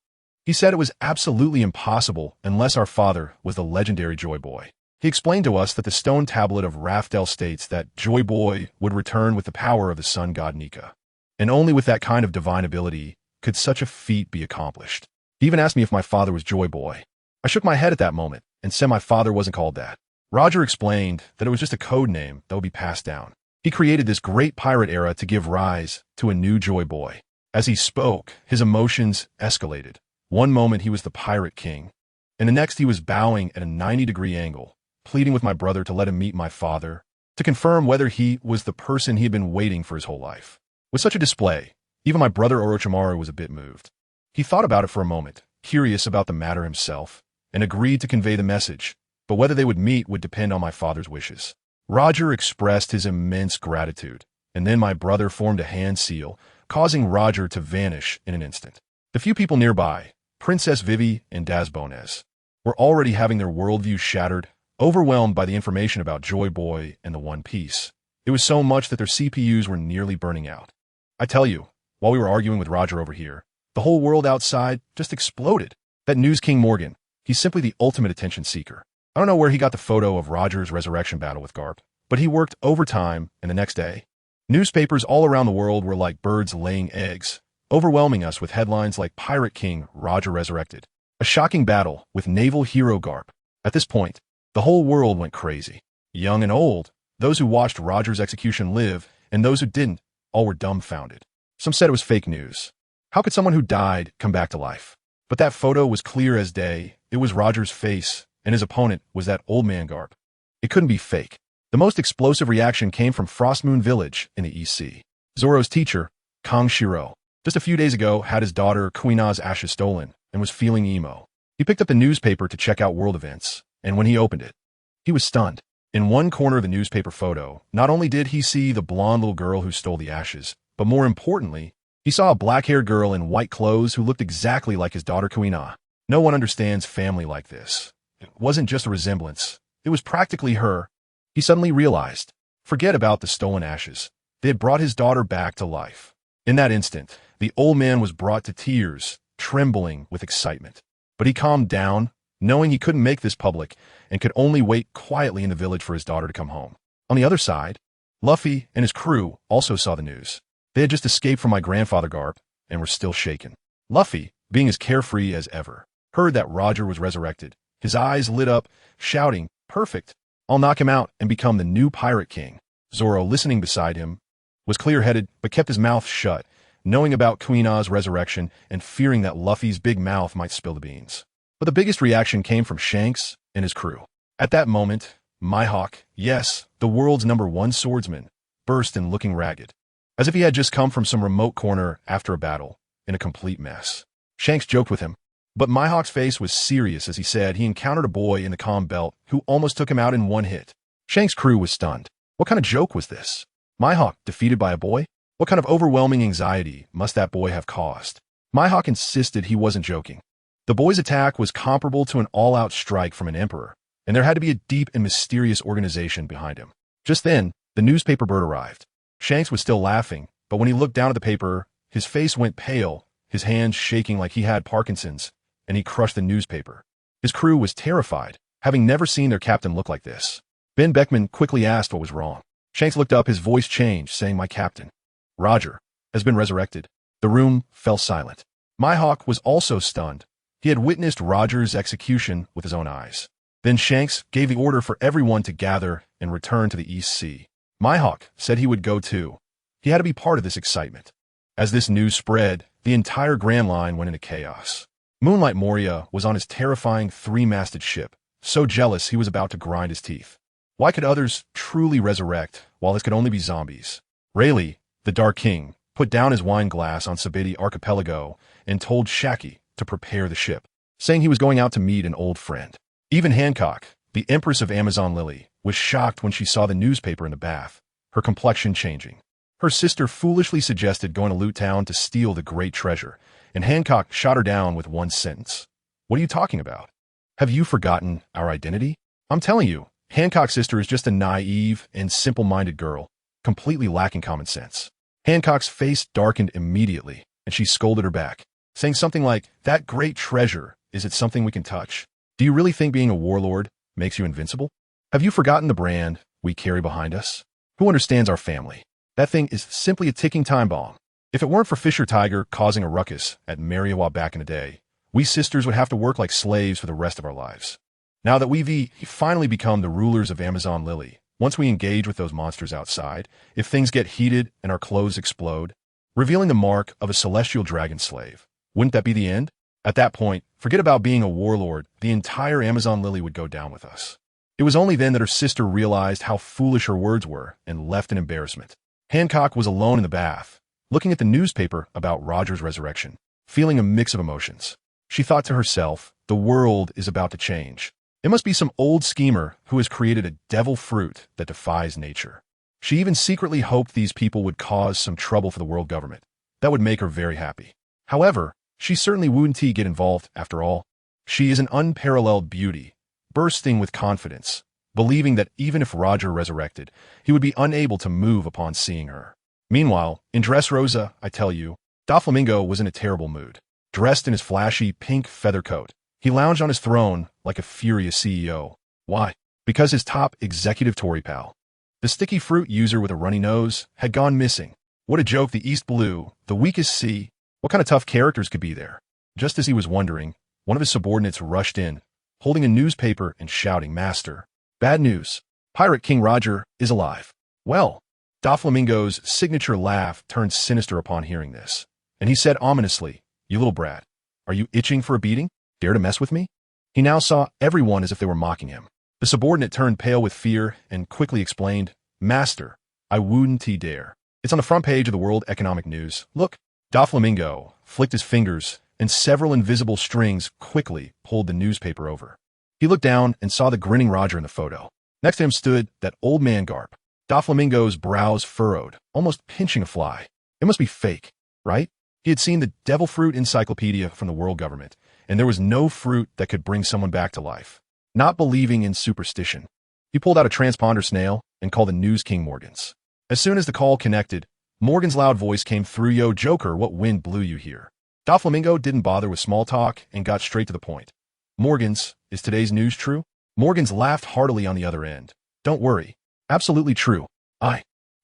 He said it was absolutely impossible unless our father was the legendary Joy Boy. He explained to us that the stone tablet of Raftel states that Joy Boy would return with the power of the sun god Nika. And only with that kind of divine ability could such a feat be accomplished. He even asked me if my father was Joy Boy. I shook my head at that moment and said my father wasn't called that. Roger explained that it was just a code name that would be passed down. He created this great pirate era to give rise to a new Joy Boy. As he spoke, his emotions escalated. One moment he was the Pirate King, and the next he was bowing at a 90-degree angle, pleading with my brother to let him meet my father, to confirm whether he was the person he had been waiting for his whole life. With such a display, even my brother Orochimaru was a bit moved. He thought about it for a moment, curious about the matter himself, and agreed to convey the message, but whether they would meet would depend on my father's wishes. Roger expressed his immense gratitude, and then my brother formed a hand seal, causing Roger to vanish in an instant. The few people nearby, Princess Vivi and Dazbones, were already having their worldview shattered, overwhelmed by the information about Joy Boy and the One Piece. It was so much that their CPUs were nearly burning out. I tell you, while we were arguing with Roger over here, the whole world outside just exploded. That News King Morgan, he's simply the ultimate attention seeker. I don't know where he got the photo of Roger's resurrection battle with Garp, but he worked overtime, and the next day, newspapers all around the world were like birds laying eggs, overwhelming us with headlines like Pirate King Roger resurrected, a shocking battle with naval hero Garp. At this point, the whole world went crazy. Young and old, those who watched Roger's execution live, and those who didn't, all were dumbfounded. Some said it was fake news. How could someone who died come back to life? But that photo was clear as day. It was Roger's face, and his opponent was that old man Garp. It couldn't be fake. The most explosive reaction came from Frostmoon Village in the East Sea. Zoro's teacher, Kang Shiro, just a few days ago had his daughter Kuina's ashes stolen and was feeling emo. He picked up the newspaper to check out world events, and when he opened it, he was stunned. In one corner of the newspaper photo, not only did he see the blonde little girl who stole the ashes, but more importantly, he saw a black-haired girl in white clothes who looked exactly like his daughter Kuina. No one understands family like this. It wasn't just a resemblance. It was practically her. He suddenly realized, forget about the stolen ashes. They had brought his daughter back to life. In that instant, the old man was brought to tears, trembling with excitement. But he calmed down, knowing he couldn't make this public and could only wait quietly in the village for his daughter to come home. On the other side, Luffy and his crew also saw the news. They had just escaped from my grandfather Garp and were still shaken. Luffy, being as carefree as ever, heard that Roger was resurrected. His eyes lit up, shouting, "Perfect! I'll knock him out and become the new Pirate King." Zoro, listening beside him, was clear-headed but kept his mouth shut, knowing about Kuina's resurrection and fearing that Luffy's big mouth might spill the beans. But the biggest reaction came from Shanks and his crew. At that moment, Mihawk, yes, the world's #1 swordsman, burst in looking ragged, as if he had just come from some remote corner after a battle, in a complete mess. Shanks joked with him, but Mihawk's face was serious as he said he encountered a boy in the calm belt who almost took him out in one hit. Shanks' crew was stunned. What kind of joke was this? Mihawk defeated by a boy? What kind of overwhelming anxiety must that boy have caused? Mihawk insisted he wasn't joking. The boy's attack was comparable to an all-out strike from an emperor, and there had to be a deep and mysterious organization behind him. Just then, the newspaper bird arrived. Shanks was still laughing, but when he looked down at the paper, his face went pale, his hands shaking like he had Parkinson's, and he crushed the newspaper. His crew was terrified, having never seen their captain look like this. Ben Beckman quickly asked what was wrong. Shanks looked up, his voice changed, saying, "My captain, Roger, has been resurrected." The room fell silent. Mihawk was also stunned. He had witnessed Roger's execution with his own eyes. Then Shanks gave the order for everyone to gather and return to the East Sea. Mihawk said he would go too. He had to be part of this excitement. As this news spread, the entire Grand Line went into chaos. Moonlight Moria was on his terrifying 3-masted ship, so jealous he was about to grind his teeth. Why could others truly resurrect while his could only be zombies? Rayleigh, the Dark King, put down his wine glass on Sabiti Archipelago and told Shaki to prepare the ship, saying he was going out to meet an old friend. Even Hancock, the Empress of Amazon Lily, was shocked when she saw the newspaper in the bath, her complexion changing. Her sister foolishly suggested going to Loot Town to steal the great treasure, and Hancock shot her down with one sentence. "What are you talking about? Have you forgotten our identity?" "I'm telling you, Hancock's sister is just a naive and simple-minded girl, completely lacking common sense." Hancock's face darkened immediately, and she scolded her back, saying something like, "That great treasure, is it something we can touch? Do you really think being a warlord makes you invincible? Have you forgotten the brand we carry behind us? Who understands our family? That thing is simply a ticking time bomb. If it weren't for Fisher Tiger causing a ruckus at Mariawa back in the day, we sisters would have to work like slaves for the rest of our lives. Now that we've finally become the rulers of Amazon Lily, once we engage with those monsters outside, if things get heated and our clothes explode, revealing the mark of a celestial dragon slave, wouldn't that be the end? At that point, forget about being a warlord, the entire Amazon Lily would go down with us." It was only then that her sister realized how foolish her words were and left in embarrassment. Hancock was alone in the bath, looking at the newspaper about Roger's resurrection, feeling a mix of emotions. She thought to herself, the world is about to change. It must be some old schemer who has created a devil fruit that defies nature. She even secretly hoped these people would cause some trouble for the world government. That would make her very happy. However, she certainly wouldn't get involved after all. She is an unparalleled beauty, bursting with confidence, believing that even if Roger resurrected, he would be unable to move upon seeing her. Meanwhile, in Dressrosa, I tell you, Doflamingo was in a terrible mood. Dressed in his flashy pink feather coat, he lounged on his throne like a furious CEO. Why? Because his top executive Tory pal, the sticky fruit user with a runny nose, had gone missing. What a joke, the East Blue, the weakest C. What kind of tough characters could be there? Just as he was wondering, one of his subordinates rushed in, holding a newspaper and shouting, "Master, bad news. Pirate King Roger is alive." Well, Doflamingo's signature laugh turned sinister upon hearing this, and he said ominously, "You little brat, are you itching for a beating? Dare to mess with me?" He now saw everyone as if they were mocking him. The subordinate turned pale with fear and quickly explained, "Master, I wouldn't dare. It's on the front page of the World Economic News. Look." Doflamingo flicked his fingers, and several invisible strings quickly pulled the newspaper over. He looked down and saw the grinning Roger in the photo. Next to him stood that old man Garp. Doflamingo's brows furrowed, almost pinching a fly. It must be fake, right? He had seen the devil fruit encyclopedia from the world government, and there was no fruit that could bring someone back to life. Not believing in superstition, he pulled out a transponder snail and called the News King Morgans. As soon as the call connected, Morgan's loud voice came through. "Yo, Joker, what wind blew you here?" Doflamingo didn't bother with small talk and got straight to the point. "Morgans, is today's news true?" Morgans laughed heartily on the other end. "Don't worry. Absolutely true.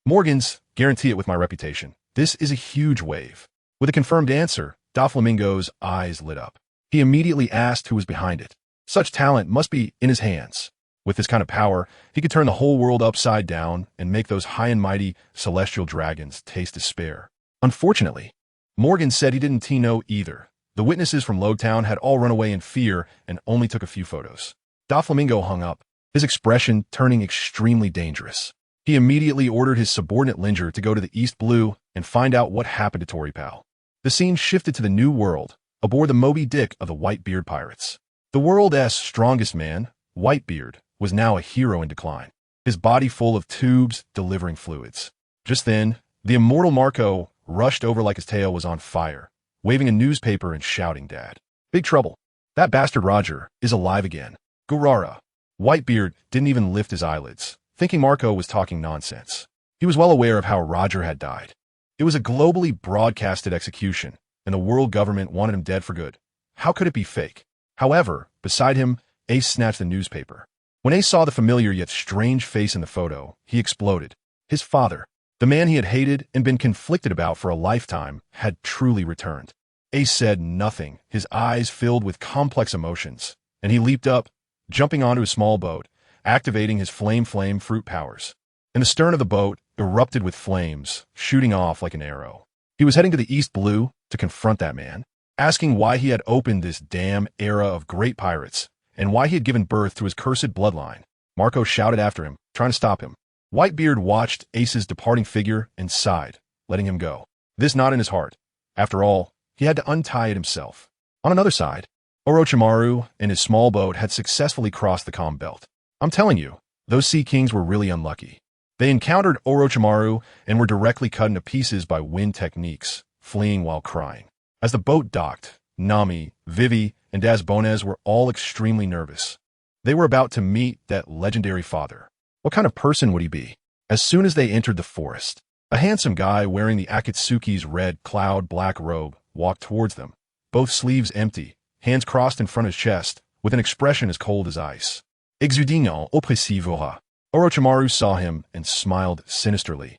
Morgans, guarantee it with my reputation. This is a huge wave." With a confirmed answer, Doflamingo's eyes lit up. He immediately asked who was behind it. Such talent must be in his hands. With this kind of power, he could turn the whole world upside down and make those high and mighty celestial dragons taste despair. Unfortunately, Morgan said he didn't know either. The witnesses from Lowtown had all run away in fear and only took a few photos. Doflamingo hung up, his expression turning extremely dangerous. He immediately ordered his subordinate Linger to go to the East Blue and find out what happened to Tory Pal. The scene shifted to the New World, aboard the Moby Dick of the Whitebeard pirates. The world's strongest man, Whitebeard, was now a hero in decline, his body full of tubes delivering fluids. Just then, the immortal Marco rushed over like his tail was on fire, waving a newspaper and shouting, "Dad, big trouble. That bastard Roger is alive again." Gurara. Whitebeard didn't even lift his eyelids, thinking Marco was talking nonsense. He was well aware of how Roger had died. It was a globally broadcasted execution, and the world government wanted him dead for good. How could it be fake? However, beside him, Ace snatched the newspaper. When Ace saw the familiar yet strange face in the photo, he exploded. His father, the man he had hated and been conflicted about for a lifetime, had truly returned. Ace said nothing, his eyes filled with complex emotions, and he leaped up, jumping onto a small boat, activating his flame fruit powers. And the stern of the boat erupted with flames, shooting off like an arrow. He was heading to the East Blue to confront that man, asking why he had opened this damn era of great pirates, and why he had given birth to his cursed bloodline. Marco shouted after him, trying to stop him. Whitebeard watched Ace's departing figure and sighed, letting him go. This knot in his heart. After all, he had to untie it himself. On another side, Orochimaru and his small boat had successfully crossed the calm belt. I'm telling you, those Sea Kings were really unlucky. They encountered Orochimaru and were directly cut into pieces by wind techniques, fleeing while crying. As the boat docked, Nami, Vivi, and Dasbones were all extremely nervous. They were about to meet that legendary father. What kind of person would he be? As soon as they entered the forest, a handsome guy wearing the Akatsuki's red cloud black robe walked towards them, both sleeves empty, hands crossed in front of his chest, with an expression as cold as ice. Exudinant oppressive aura. Orochimaru saw him and smiled sinisterly.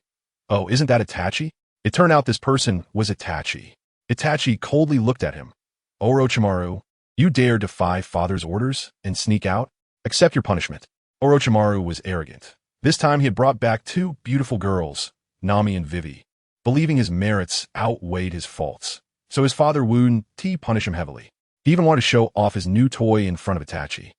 Oh, isn't that Itachi? It turned out this person was Itachi. Itachi coldly looked at him. Orochimaru, you dare defy father's orders and sneak out? Accept your punishment. Orochimaru was arrogant. This time he had brought back two beautiful girls, Nami and Vivi, believing his merits outweighed his faults. So his father wouldn't punish him heavily. He even wanted to show off his new toy in front of Itachi.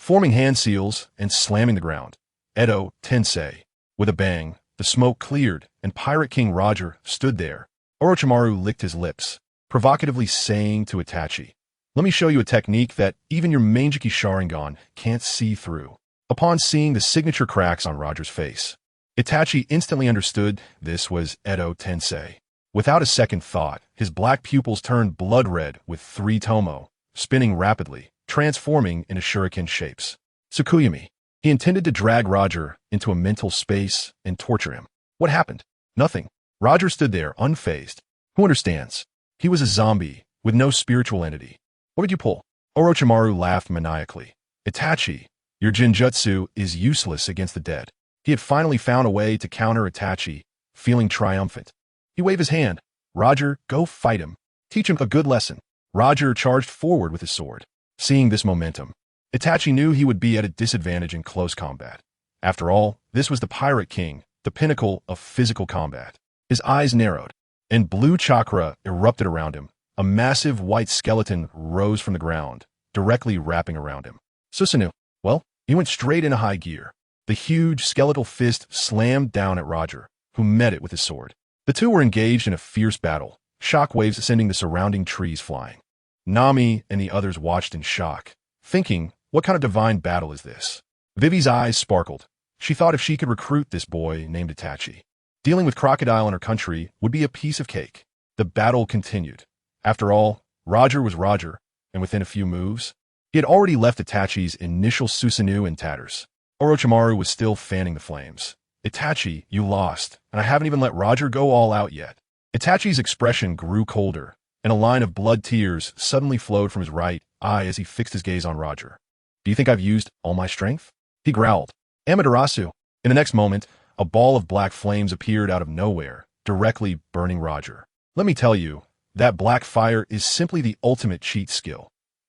forming hand seals and slamming the ground. Edo Tensei. With a bang, the smoke cleared, and Pirate King Roger stood there. Orochimaru licked his lips, provocatively saying to Itachi, "Let me show you a technique that even your Mangeki Sharingan can't see through." Upon seeing the signature cracks on Roger's face, Itachi instantly understood this was Edo Tensei. Without a second thought, his black pupils turned blood red with 3 tomo, spinning rapidly, transforming into shuriken shapes. Tsukuyami. He intended to drag Roger into a mental space and torture him. What happened? Nothing. Roger stood there, unfazed. Who understands? He was a zombie, with no spiritual entity. What did you pull? Orochimaru laughed maniacally. Itachi, your Jinjutsu is useless against the dead. He had finally found a way to counter Itachi, feeling triumphant. He waved his hand. Roger, go fight him. Teach him a good lesson. Roger charged forward with his sword. Seeing this momentum, Itachi knew he would be at a disadvantage in close combat. After all, this was the Pirate King, the pinnacle of physical combat. His eyes narrowed, and blue chakra erupted around him. A massive white skeleton rose from the ground, directly wrapping around him. Susanoo. Well, he went straight into high gear. The huge skeletal fist slammed down at Roger, who met it with his sword. The two were engaged in a fierce battle, shockwaves sending the surrounding trees flying. Nami and the others watched in shock, thinking, what kind of divine battle is this? Vivi's eyes sparkled. She thought if she could recruit this boy named Itachi, dealing with crocodile in her country would be a piece of cake. The battle continued. After all, Roger was Roger, and within a few moves, he had already left Itachi's initial Susanoo in tatters. Orochimaru was still fanning the flames. Itachi, you lost, and I haven't even let Roger go all out yet. Itachi's expression grew colder, and a line of blood tears suddenly flowed from his right eye as he fixed his gaze on Roger. Do you think I've used all my strength? He growled. Amaterasu. In the next moment, a ball of black flames appeared out of nowhere, directly burning Roger. Let me tell you, that black fire is simply the ultimate cheat skill.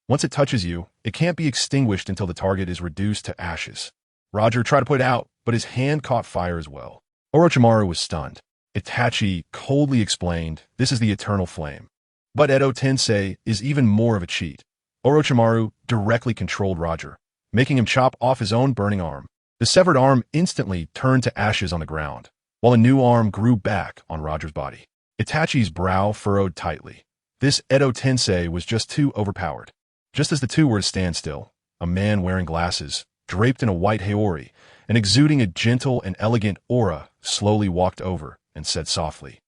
Once it touches you, it can't be extinguished until the target is reduced to ashes. Roger tried to put it out, but his hand caught fire as well. Orochimaru was stunned. Itachi coldly explained, this is the eternal flame. But Edo Tensei is even more of a cheat. Orochimaru directly controlled Roger, making him chop off his own burning arm. The severed arm instantly turned to ashes on the ground, while a new arm grew back on Roger's body. Itachi's brow furrowed tightly. This Edo Tensei was just too overpowered. Just as the two were to stand still, a man wearing glasses, draped in a white haori, and exuding a gentle and elegant aura, slowly walked over and said softly,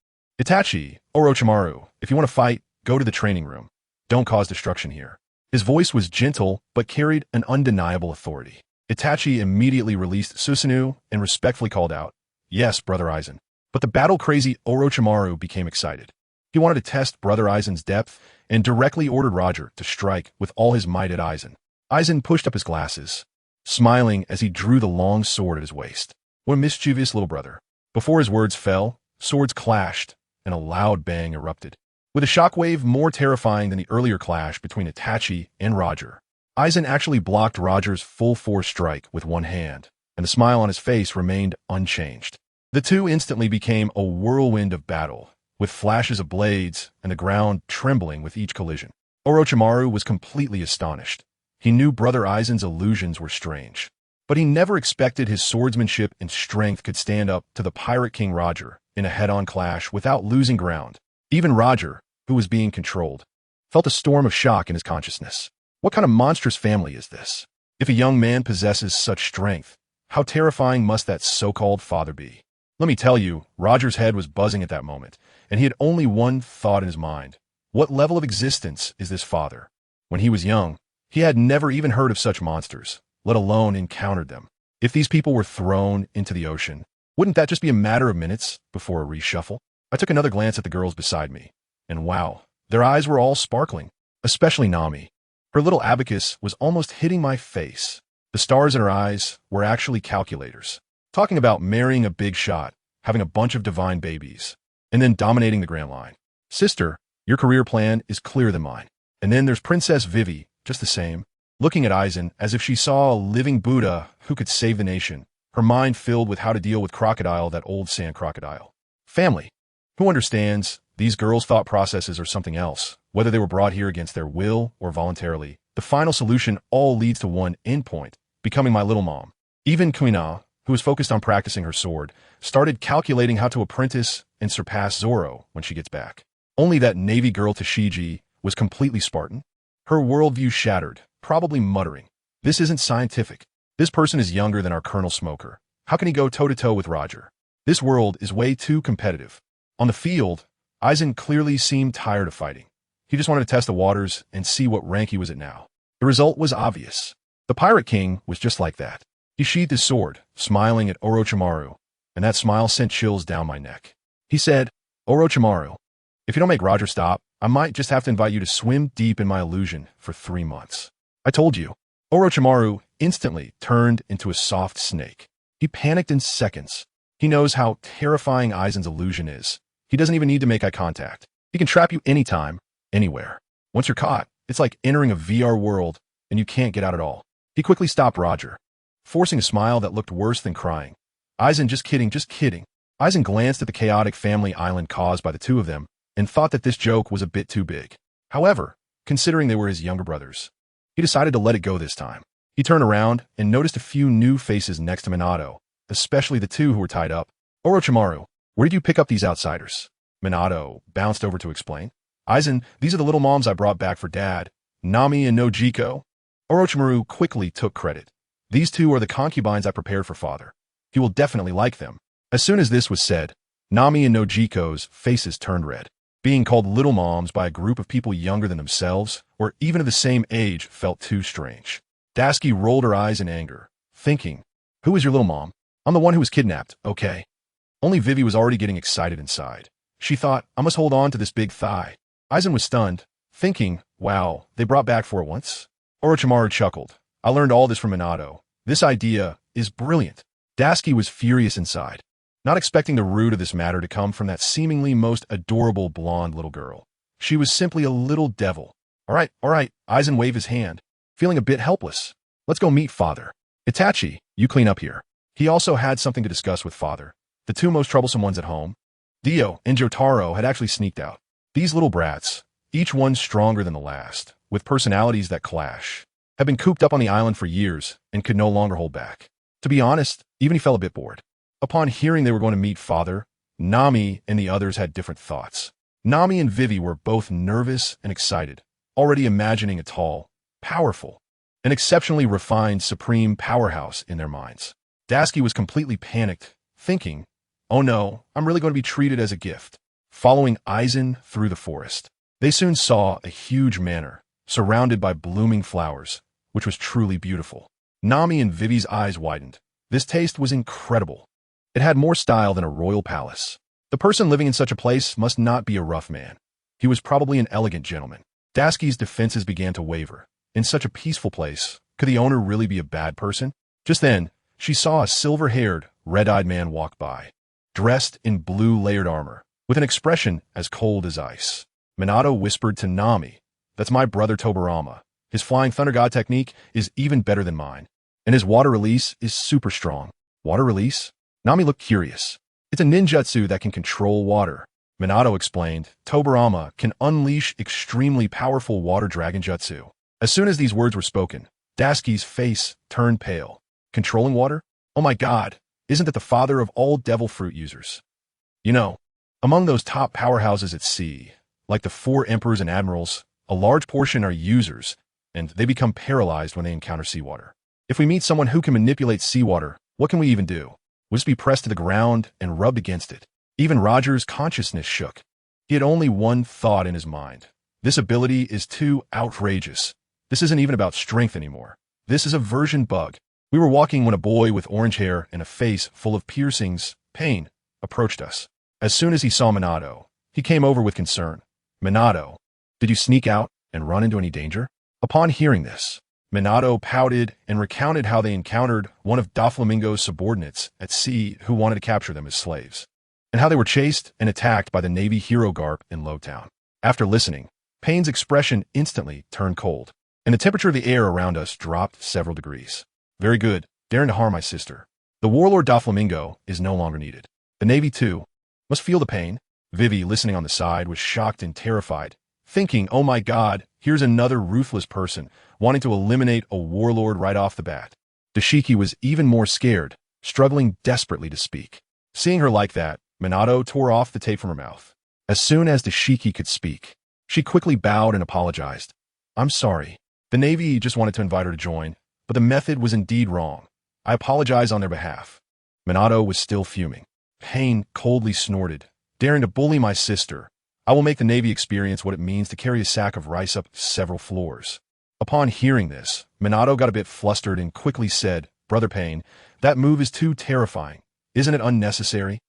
Itachi, Orochimaru, if you want to fight, go to the training room. Don't cause destruction here. His voice was gentle, but carried an undeniable authority. Itachi immediately released Susanoo and respectfully called out, Yes, Brother Aizen. But the battle-crazy Orochimaru became excited. He wanted to test Brother Aizen's depth and directly ordered Roger to strike with all his might at Aizen. Aizen pushed up his glasses, smiling as he drew the long sword at his waist. What a mischievous little brother. Before his words fell, swords clashed, and a loud bang erupted. With a shockwave more terrifying than the earlier clash between Itachi and Roger, Aizen actually blocked Roger's full-force strike with one hand, and the smile on his face remained unchanged. The two instantly became a whirlwind of battle, with flashes of blades and the ground trembling with each collision. Orochimaru was completely astonished. He knew Brother Aizen's illusions were strange, but he never expected his swordsmanship and strength could stand up to the Pirate King Roger in a head-on clash without losing ground. Even Roger, who was being controlled, felt a storm of shock in his consciousness. What kind of monstrous family is this? If a young man possesses such strength, how terrifying must that so-called father be? Let me tell you, Roger's head was buzzing at that moment, and he had only one thought in his mind. What level of existence is this father? When he was young, he had never even heard of such monsters, let alone encountered them. If these people were thrown into the ocean, wouldn't that just be a matter of minutes before a reshuffle? I took another glance at the girls beside me, and wow, their eyes were all sparkling, especially Nami. Her little abacus was almost hitting my face. The stars in her eyes were actually calculators. Talking about marrying a big shot, having a bunch of divine babies, and then dominating the Grand Line. Sister, your career plan is clearer than mine. And then there's Princess Vivi, just the same, looking at Aizen as if she saw a living Buddha who could save the nation, her mind filled with how to deal with Crocodile, that old sand crocodile. Family. Who understands? These girls' thought processes are something else. Whether they were brought here against their will or voluntarily, The final solution all leads to one endpoint, becoming my little mom. Even Kuina, who was focused on practicing her sword, started calculating how to apprentice and surpass Zoro when she gets back. Only that Navy girl Tashigi was completely Spartan. Her worldview shattered, probably muttering, "This isn't scientific. This person is younger than our Colonel Smoker. How can he go toe-to-toe with Roger? This world is way too competitive." On the field, Aizen clearly seemed tired of fighting. He just wanted to test the waters and see what rank he was at now. The result was obvious. The Pirate King was just like that. He sheathed his sword, smiling at Orochimaru, and that smile sent chills down my neck. He said, "Orochimaru, if you don't make Roger stop, I might just have to invite you to swim deep in my illusion for 3 months. I told you." Orochimaru instantly turned into a soft snake. He panicked in seconds. He knows how terrifying Aizen's illusion is. He doesn't even need to make eye contact. He can trap you anytime, anywhere. Once you're caught, it's like entering a VR world, and you can't get out at all. He quickly stopped Roger, forcing a smile that looked worse than crying. "Aizen, just kidding, just kidding." Aizen glanced at the chaotic family island caused by the two of them, and thought that this joke was a bit too big. However, considering they were his younger brothers, he decided to let it go this time. He turned around and noticed a few new faces next to Minato, especially the two who were tied up. "Orochimaru, where did you pick up these outsiders?" Minato bounced over to explain. "Aizen, these are the little moms I brought back for Dad, Nami and Nojiko." Orochimaru quickly took credit. "These two are the concubines I prepared for Father. He will definitely like them." As soon as this was said, Nami and Nojiko's faces turned red. Being called little moms by a group of people younger than themselves, or even of the same age, felt too strange. Dasky rolled her eyes in anger, thinking, "Who is your little mom? I'm the one who was kidnapped, okay?" Only Vivi was already getting excited inside. She thought, "I must hold on to this big thigh." Aizen was stunned, thinking, "Wow, they brought back for it once?" Orochimaru chuckled. "I learned all this from Minato. This idea is brilliant." Dasky was furious inside, not expecting the root of this matter to come from that seemingly most adorable blonde little girl. She was simply a little devil. All right, Aizen waved his hand, feeling a bit helpless. "Let's go meet Father. Itachi, you clean up here." He also had something to discuss with Father, the two most troublesome ones at home. Dio and Jotaro had actually sneaked out. These little brats, each one stronger than the last, with personalities that clash, had been cooped up on the island for years and could no longer hold back. To be honest, even he felt a bit bored. Upon hearing they were going to meet Father, Nami and the others had different thoughts. Nami and Vivi were both nervous and excited, already imagining a tall, powerful, and exceptionally refined supreme powerhouse in their minds. Dasky was completely panicked, thinking, "Oh no, I'm really going to be treated as a gift." Following Aizen through the forest, they soon saw a huge manor, surrounded by blooming flowers, which was truly beautiful. Nami and Vivi's eyes widened. This taste was incredible. It had more style than a royal palace. The person living in such a place must not be a rough man. He was probably an elegant gentleman. Dasky's defenses began to waver. In such a peaceful place, could the owner really be a bad person? Just then, she saw a silver-haired, red-eyed man walk by, dressed in blue layered armor, with an expression as cold as ice. Minato whispered to Nami, "That's my brother Tobirama. His flying thunder god technique is even better than mine, and his water release is super strong." "Water release?" Nami looked curious. "It's a ninjutsu that can control water." Minato explained, "Tobirama can unleash extremely powerful water dragon jutsu." As soon as these words were spoken, Dasky's face turned pale. "Controlling water? Oh my god, isn't that the father of all devil fruit users?" You know, among those top powerhouses at sea, like the 4 emperors and admirals, a large portion are users, and they become paralyzed when they encounter seawater. If we meet someone who can manipulate seawater, what can we even do? We'll just be pressed to the ground and rubbed against it. Even Roger's consciousness shook. He had only one thought in his mind. This ability is too outrageous. This isn't even about strength anymore. This is a version bug. We were walking when a boy with orange hair and a face full of piercings, pain, approached us. As soon as he saw Minato, he came over with concern. "Minato, did you sneak out and run into any danger?" Upon hearing this, Minato pouted and recounted how they encountered one of Doflamingo's subordinates at sea who wanted to capture them as slaves, and how they were chased and attacked by the Navy hero Garp in Lowtown. After listening, Payne's expression instantly turned cold, and the temperature of the air around us dropped several degrees. "Very good, daring to harm my sister. The warlord Doflamingo is no longer needed. The Navy, too, must feel the pain." Vivi, listening on the side, was shocked and terrified, thinking, "Oh my god, here's another ruthless person, wanting to eliminate a warlord right off the bat. Dashiki was even more scared, struggling desperately to speak. Seeing her like that, Minato tore off the tape from her mouth. As soon as Dashiki could speak, she quickly bowed and apologized. I'm sorry. The Navy just wanted to invite her to join, but the method was indeed wrong. I apologize on their behalf. Minato was still fuming. Pain coldly snorted, daring to bully my sister. I will make the Navy experience what it means to carry a sack of rice up several floors. Upon hearing this, Minato got a bit flustered and quickly said, Brother Pain, that move is too terrifying. Isn't it unnecessary?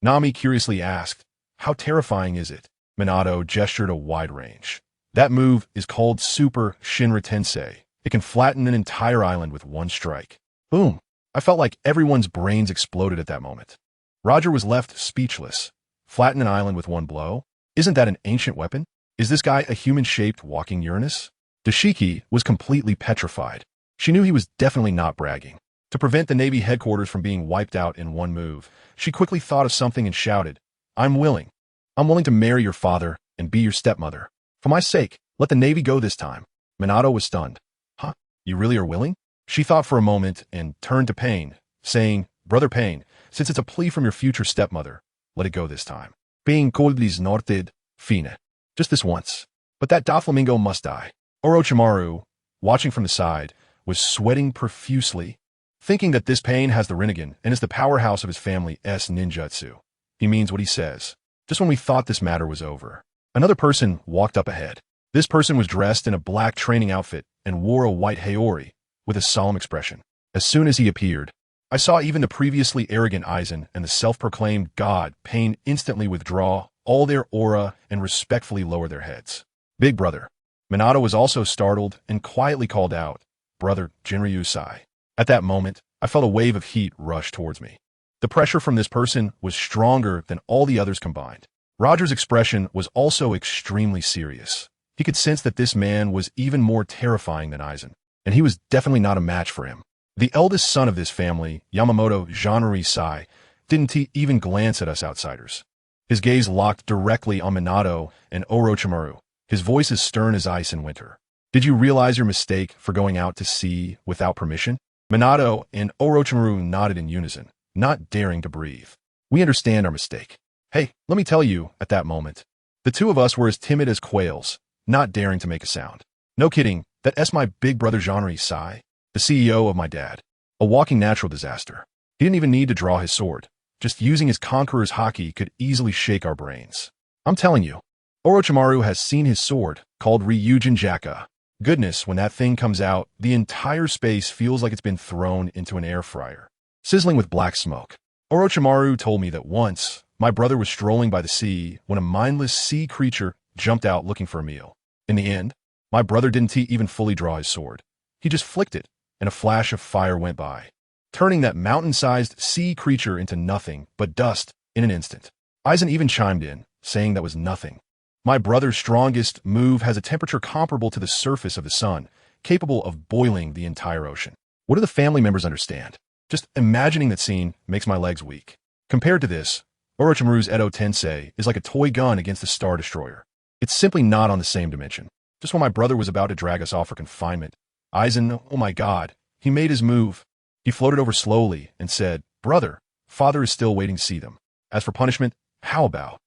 Nami curiously asked, how terrifying is it? Minato gestured a wide range. That move is called Super Shinra Tensei. It can flatten an entire island with one strike. Boom! I felt like everyone's brains exploded at that moment. Roger was left speechless. Flatten an island with one blow? Isn't that an ancient weapon? Is this guy a human-shaped walking Uranus? Dashiki was completely petrified. She knew he was definitely not bragging. To prevent the Navy headquarters from being wiped out in one move, she quickly thought of something and shouted, I'm willing. I'm willing to marry your father and be your stepmother. For my sake, let the Navy go this time. Minato was stunned. Huh? You really are willing? She thought for a moment and turned to Pain, saying, Brother Pain, since it's a plea from your future stepmother, let it go this time. Being coldly snorted, fine. Just this once. But that Doflamingo must die. Orochimaru, watching from the side, was sweating profusely, thinking that this Pain has the Rinnegan and is the powerhouse of his family's ninjutsu. He means what he says. Just when we thought this matter was over, another person walked up ahead. This person was dressed in a black training outfit and wore a white haori with a solemn expression. As soon as he appeared, I saw even the previously arrogant Aizen and the self-proclaimed god Pain instantly withdraw all their aura and respectfully lower their heads. Big brother. Minato was also startled and quietly called out, Brother Jinryusai. At that moment, I felt a wave of heat rush towards me. The pressure from this person was stronger than all the others combined. Roger's expression was also extremely serious. He could sense that this man was even more terrifying than Aizen, and he was definitely not a match for him. The eldest son of this family, Yamamoto Jinryusai, didn't even glance at us outsiders. His gaze locked directly on Minato and Orochimaru, his voice as stern as ice in winter. Did you realize your mistake for going out to sea without permission? Minato and Orochimaru nodded in unison, not daring to breathe. We understand our mistake. Hey, let me tell you, at that moment, the two of us were as timid as quails, not daring to make a sound. No kidding, that's my big brother Jinryusai, the CEO of my dad. A walking natural disaster. He didn't even need to draw his sword. Just using his conqueror's haki could easily shake our brains. I'm telling you, Orochimaru has seen his sword, called Ryujin Jaka. Goodness, when that thing comes out, the entire space feels like it's been thrown into an air fryer, sizzling with black smoke. Orochimaru told me that once, my brother was strolling by the sea when a mindless sea creature jumped out looking for a meal. In the end, my brother didn't even fully draw his sword. He just flicked it, and a flash of fire went by, turning that mountain-sized sea creature into nothing but dust in an instant. Aizen even chimed in, saying that was nothing. My brother's strongest move has a temperature comparable to the surface of the sun, capable of boiling the entire ocean. What do the family members understand? Just imagining that scene makes my legs weak. Compared to this, Orochimaru's Edo Tensei is like a toy gun against a Star Destroyer. It's simply not on the same dimension. Just when my brother was about to drag us off for confinement, Aizen, oh my god, he made his move. He floated over slowly and said, Brother, father is still waiting to see them. As for punishment, how about?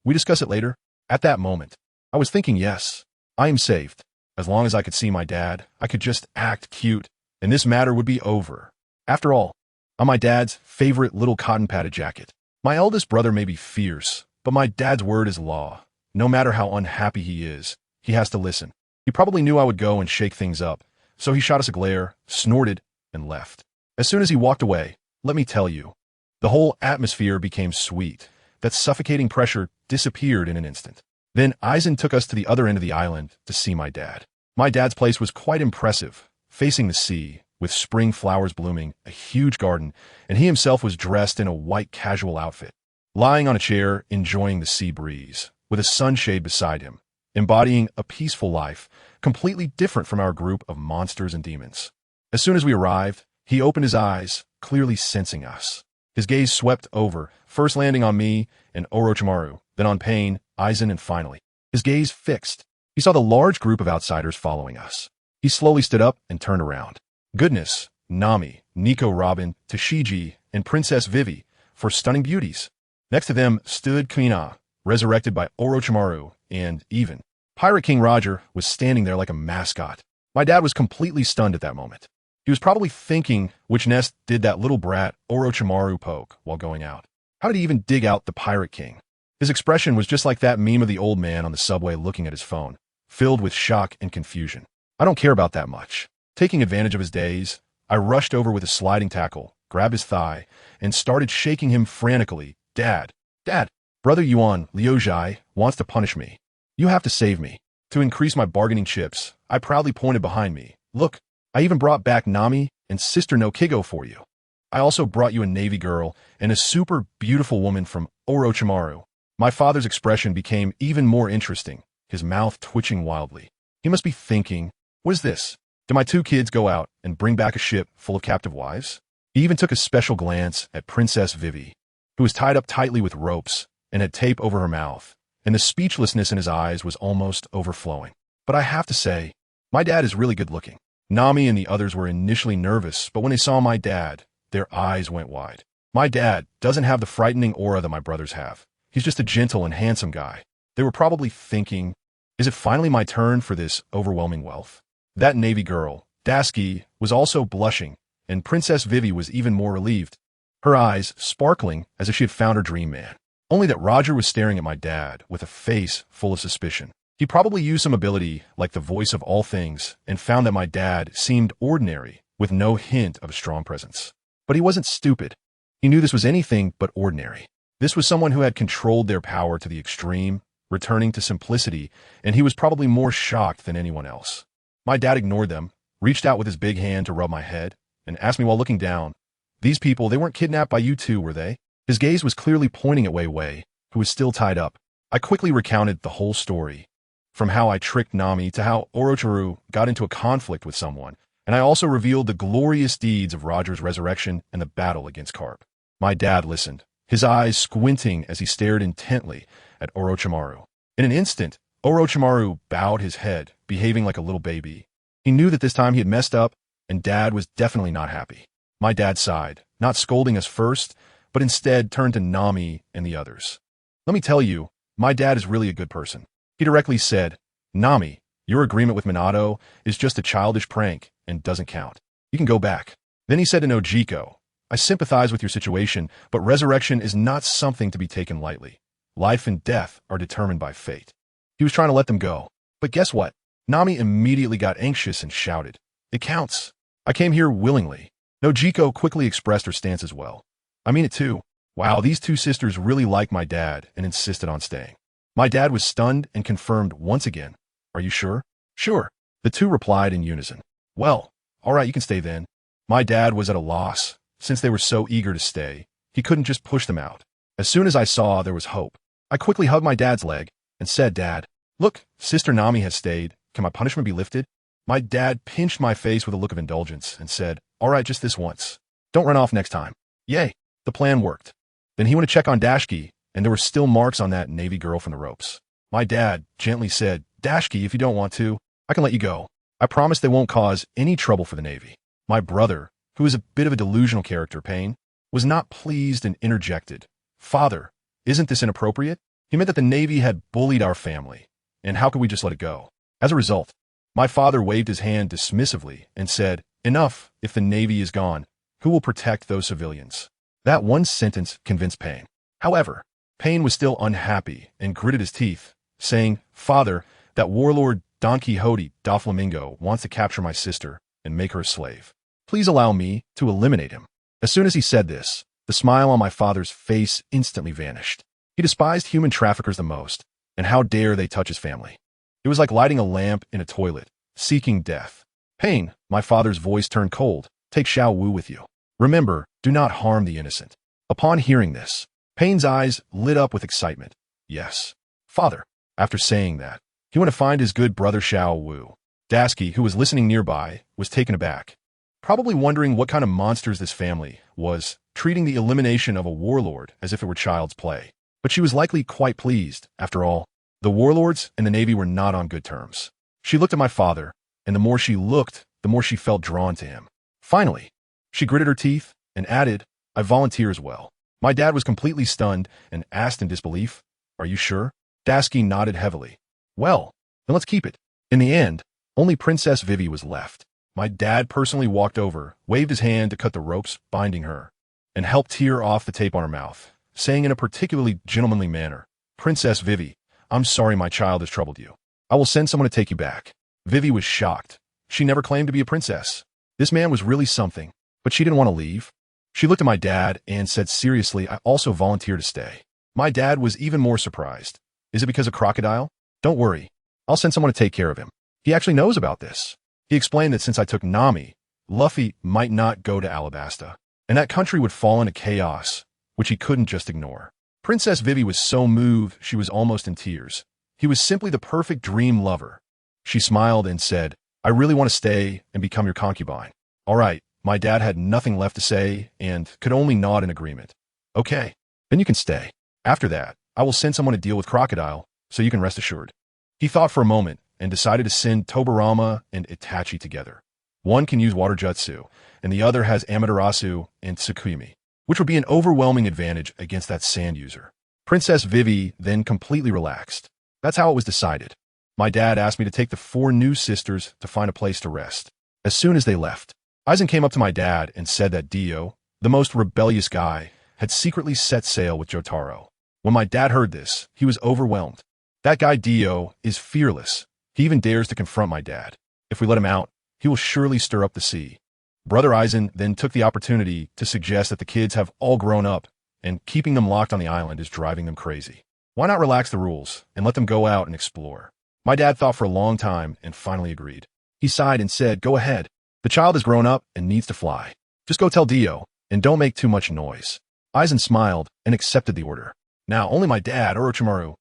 We discuss it later. At that moment, I was thinking, yes, I am saved. As long as I could see my dad, I could just act cute, and this matter would be over. After all, I'm my dad's favorite little cotton-padded jacket. My eldest brother may be fierce, but my dad's word is law. No matter how unhappy he is, he has to listen. He probably knew I would go and shake things up, so he shot us a glare, snorted, and left. As soon as he walked away, let me tell you, the whole atmosphere became sweet. That suffocating pressure disappeared in an instant. Then Aizen took us to the other end of the island to see my dad. My dad's place was quite impressive, facing the sea, with spring flowers blooming, a huge garden, and he himself was dressed in a white casual outfit, lying on a chair enjoying the sea breeze, with a sunshade beside him, embodying a peaceful life, completely different from our group of monsters and demons. As soon as we arrived, he opened his eyes, clearly sensing us. His gaze swept over, first landing on me and Orochimaru, then on Pain, Aizen, and finally, his gaze fixed. He saw the large group of outsiders following us. He slowly stood up and turned around. Goodness, Nami, Nico Robin, Tashiji, and Princess Vivi, for stunning beauties. Next to them stood Kuina, resurrected by Orochimaru, and even Pirate King Roger was standing there like a mascot. My dad was completely stunned at that moment. He was probably thinking which nest did that little brat Orochimaru poke while going out. How did he even dig out the Pirate King? His expression was just like that meme of the old man on the subway looking at his phone, filled with shock and confusion. I don't care about that much. Taking advantage of his daze, I rushed over with a sliding tackle, grabbed his thigh, and started shaking him frantically. Dad, Dad, Brother Yuan, Liujai, wants to punish me. You have to save me. To increase my bargaining chips, I proudly pointed behind me. Look, I even brought back Nami and Sister no Kigo for you. I also brought you a Navy girl and a super beautiful woman from Orochimaru. My father's expression became even more interesting, his mouth twitching wildly. He must be thinking, what is this? Do my two kids go out and bring back a ship full of captive wives? He even took a special glance at Princess Vivi, who was tied up tightly with ropes and had tape over her mouth, and the speechlessness in his eyes was almost overflowing. But I have to say, my dad is really good looking. Nami and the others were initially nervous, but when they saw my dad, their eyes went wide. My dad doesn't have the frightening aura that my brothers have. He's just a gentle and handsome guy. They were probably thinking, is it finally my turn for this overwhelming wealth? That Navy girl, Dasky, was also blushing, and Princess Vivi was even more relieved, her eyes sparkling as if she had found her dream man. Only that Roger was staring at my dad with a face full of suspicion. He probably used some ability like the voice of all things and found that my dad seemed ordinary with no hint of a strong presence. But he wasn't stupid. He knew this was anything but ordinary. This was someone who had controlled their power to the extreme, returning to simplicity, and he was probably more shocked than anyone else. My dad ignored them, reached out with his big hand to rub my head, and asked me while looking down, these people, they weren't kidnapped by you two, were they? His gaze was clearly pointing at Wei Wei, who was still tied up. I quickly recounted the whole story, from how I tricked Nami to how Orochimaru got into a conflict with someone, and I also revealed the glorious deeds of Roger's resurrection and the battle against Carp. My dad listened, his eyes squinting as he stared intently at Orochimaru. In an instant, Orochimaru bowed his head, behaving like a little baby. He knew that this time he had messed up, and Dad was definitely not happy. My dad sighed, not scolding us first, but instead turned to Nami and the others. Let me tell you, my dad is really a good person. He directly said, Nami, your agreement with Minato is just a childish prank and doesn't count. You can go back. Then he said to Nojiko, I sympathize with your situation, but resurrection is not something to be taken lightly. Life and death are determined by fate. He was trying to let them go. But guess what? Nami immediately got anxious and shouted, It counts. I came here willingly. Nojiko quickly expressed her stance as well. I mean it too. Wow, these two sisters really like my dad and insisted on staying. My dad was stunned and confirmed once again. Are you sure? Sure. The two replied in unison. Well, all right, you can stay then. My dad was at a loss. Since they were so eager to stay, he couldn't just push them out. As soon as I saw there was hope, I quickly hugged my dad's leg and said, Dad, look, Sister Nami has stayed. Can my punishment be lifted? My dad pinched my face with a look of indulgence and said, all right, just this once. Don't run off next time. Yay, the plan worked. Then he went to check on Dashki, and there were still marks on that Navy girl from the ropes. My dad gently said, Dashki, if you don't want to, I can let you go. I promise they won't cause any trouble for the Navy. My brother, who is a bit of a delusional character, Pain, was not pleased and interjected. Father, isn't this inappropriate? He meant that the Navy had bullied our family, and how could we just let it go? As a result, my father waved his hand dismissively and said, enough, if the Navy is gone, who will protect those civilians? That one sentence convinced Pain. However, Pain was still unhappy and gritted his teeth, saying, Father, that warlord Don Quixote Doflamingo wants to capture my sister and make her a slave. Please allow me to eliminate him. As soon as he said this, the smile on my father's face instantly vanished. He despised human traffickers the most, and how dare they touch his family. It was like lighting a lamp in a toilet, seeking death. Pain, my father's voice turned cold. Take GirlWho with you. Remember, do not harm the innocent. Upon hearing this, Pain's eyes lit up with excitement. Yes, Father. After saying that, he went to find his good brother GirlWho. Dasky, who was listening nearby, was taken aback, probably wondering what kind of monsters this family was, treating the elimination of a warlord as if it were child's play. But she was likely quite pleased. After all, the warlords and the Navy were not on good terms. She looked at my father, and the more she looked, the more she felt drawn to him. Finally, she gritted her teeth and added, I volunteer as well. My dad was completely stunned and asked in disbelief, Are you sure? Dasky nodded heavily. Well, then let's keep it. In the end, only Princess Vivi was left. My dad personally walked over, waved his hand to cut the ropes binding her, and helped tear off the tape on her mouth, saying in a particularly gentlemanly manner, Princess Vivi, I'm sorry my child has troubled you. I will send someone to take you back. Vivi was shocked. She never claimed to be a princess. This man was really something, but she didn't want to leave. She looked at my dad and said seriously, I also volunteer to stay. My dad was even more surprised. Is it because of Crocodile? Don't worry. I'll send someone to take care of him. He actually knows about this. He explained that since I took Nami, Luffy might not go to Alabasta, and that country would fall into chaos, which he couldn't just ignore. Princess Vivi was so moved she was almost in tears. He was simply the perfect dream lover. She smiled and said, I really want to stay and become your concubine. All right, my dad had nothing left to say and could only nod in agreement. Okay, then you can stay. After that, I will send someone to deal with Crocodile, so you can rest assured. He thought for a moment and decided to send Tobarama and Itachi together. One can use water jutsu, and the other has Amaterasu and Tsukimi, which would be an overwhelming advantage against that sand user. Princess Vivi then completely relaxed. That's how it was decided. My dad asked me to take the 4 new sisters to find a place to rest. As soon as they left, Aizen came up to my dad and said that Dio, the most rebellious guy, had secretly set sail with Jotaro. When my dad heard this, he was overwhelmed. That guy Dio is fearless. He even dares to confront my dad. If we let him out, he will surely stir up the sea. Brother Aizen then took the opportunity to suggest that the kids have all grown up, and keeping them locked on the island is driving them crazy. Why not relax the rules and let them go out and explore? My dad thought for a long time and finally agreed. He sighed and said, Go ahead. The child has grown up and needs to fly. Just go tell Dio, and don't make too much noise. Aizen smiled and accepted the order. Now only my dad, Orochimaru,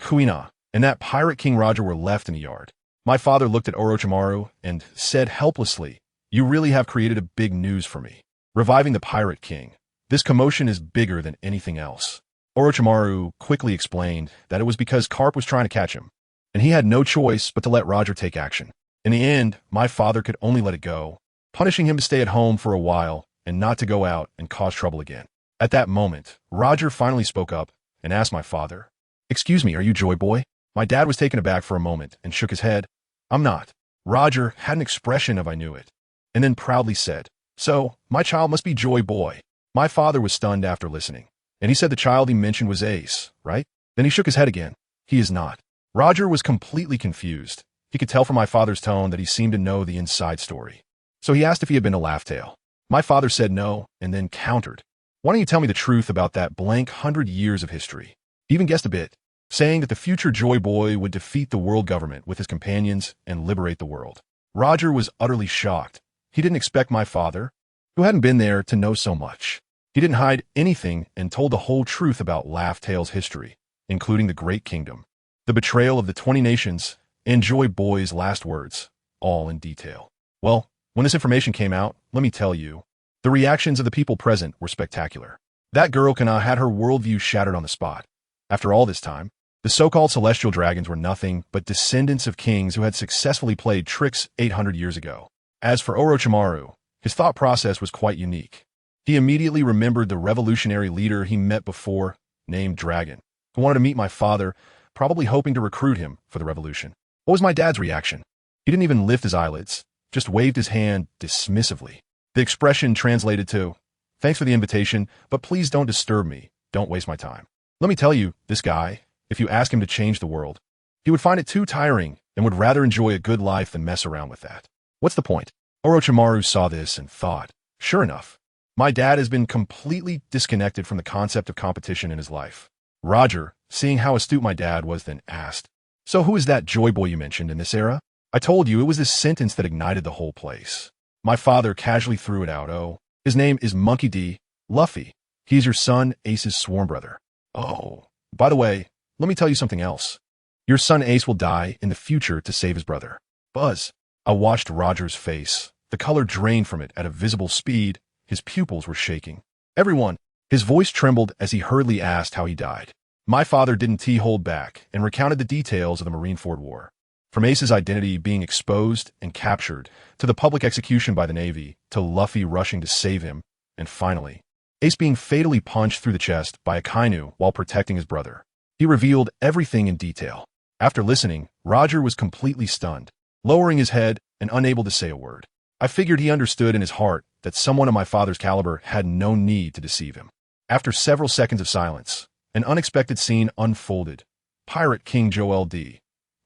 Kuina, and that pirate King Roger were left in the yard. My father looked at Orochimaru and said helplessly, You really have created a big news for me. Reviving the pirate king. This commotion is bigger than anything else. Orochimaru quickly explained that it was because Carp was trying to catch him, and he had no choice but to let Roger take action. In the end, my father could only let it go, punishing him to stay at home for a while and not to go out and cause trouble again. At that moment, Roger finally spoke up and asked my father, Excuse me, are you Joy Boy? My dad was taken aback for a moment and shook his head. I'm not. Roger had an expression of I knew it, and then proudly said, So, my child must be Joy Boy. My father was stunned after listening, and he said the child he mentioned was Ace, right? Then he shook his head again. He is not. Roger was completely confused. He could tell from my father's tone that he seemed to know the inside story. So he asked if he had been to Laugh-Tale. My father said no, and then countered. Why don't you tell me the truth about that blank 100 years of history? He even guessed a bit, saying that the future Joy Boy would defeat the world government with his companions and liberate the world. Roger was utterly shocked. He didn't expect my father, who hadn't been there, to know so much. He didn't hide anything and told the whole truth about Laugh-Tale's history, including the Great Kingdom, the betrayal of the 20 nations, and Joy Boy's last words, all in detail. Well, when this information came out, let me tell you, the reactions of the people present were spectacular. That girl Kana had her worldview shattered on the spot. After all this time, the so-called celestial dragons were nothing but descendants of kings who had successfully played tricks 800 years ago. As for Orochimaru, his thought process was quite unique. He immediately remembered the revolutionary leader he met before, named Dragon, who wanted to meet my father, probably hoping to recruit him for the revolution. What was my dad's reaction? He didn't even lift his eyelids, just waved his hand dismissively. The expression translated to, Thanks for the invitation, but please don't disturb me. Don't waste my time. Let me tell you, this guy, if you ask him to change the world, he would find it too tiring and would rather enjoy a good life than mess around with that. What's the point? Orochimaru saw this and thought, Sure enough, my dad has been completely disconnected from the concept of competition in his life. Roger, seeing how astute my dad was, then asked, So who is that Joy Boy you mentioned in this era? I told you it was this sentence that ignited the whole place. My father casually threw it out. Oh, his name is Monkey D. Luffy. He's your son Ace's sworn brother. Oh, by the way, let me tell you something else. Your son Ace will die in the future to save his brother. Buzz. I watched Roger's face. The color drained from it at a visible speed. His pupils were shaking. Everyone. His voice trembled as he hurriedly asked how he died. My father didn't hold back and recounted the details of the Marineford War. From Ace's identity being exposed and captured, to the public execution by the Navy, to Luffy rushing to save him, and finally, Ace being fatally punched through the chest by a Kainu while protecting his brother. He revealed everything in detail. After listening, Roger was completely stunned, lowering his head and unable to say a word. I figured he understood in his heart that someone of my father's caliber had no need to deceive him. After several seconds of silence, an unexpected scene unfolded. Pirate King Joel D.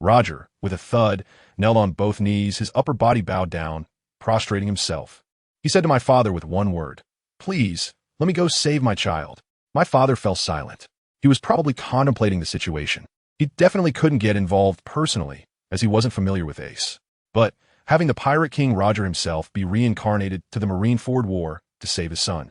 Roger, with a thud, knelt on both knees, his upper body bowed down, prostrating himself. He said to my father with one word, "Please, let me go save my child." My father fell silent. He was probably contemplating the situation. He definitely couldn't get involved personally, as he wasn't familiar with Ace. But having the Pirate King Roger himself be reincarnated to the Marineford War to save his son.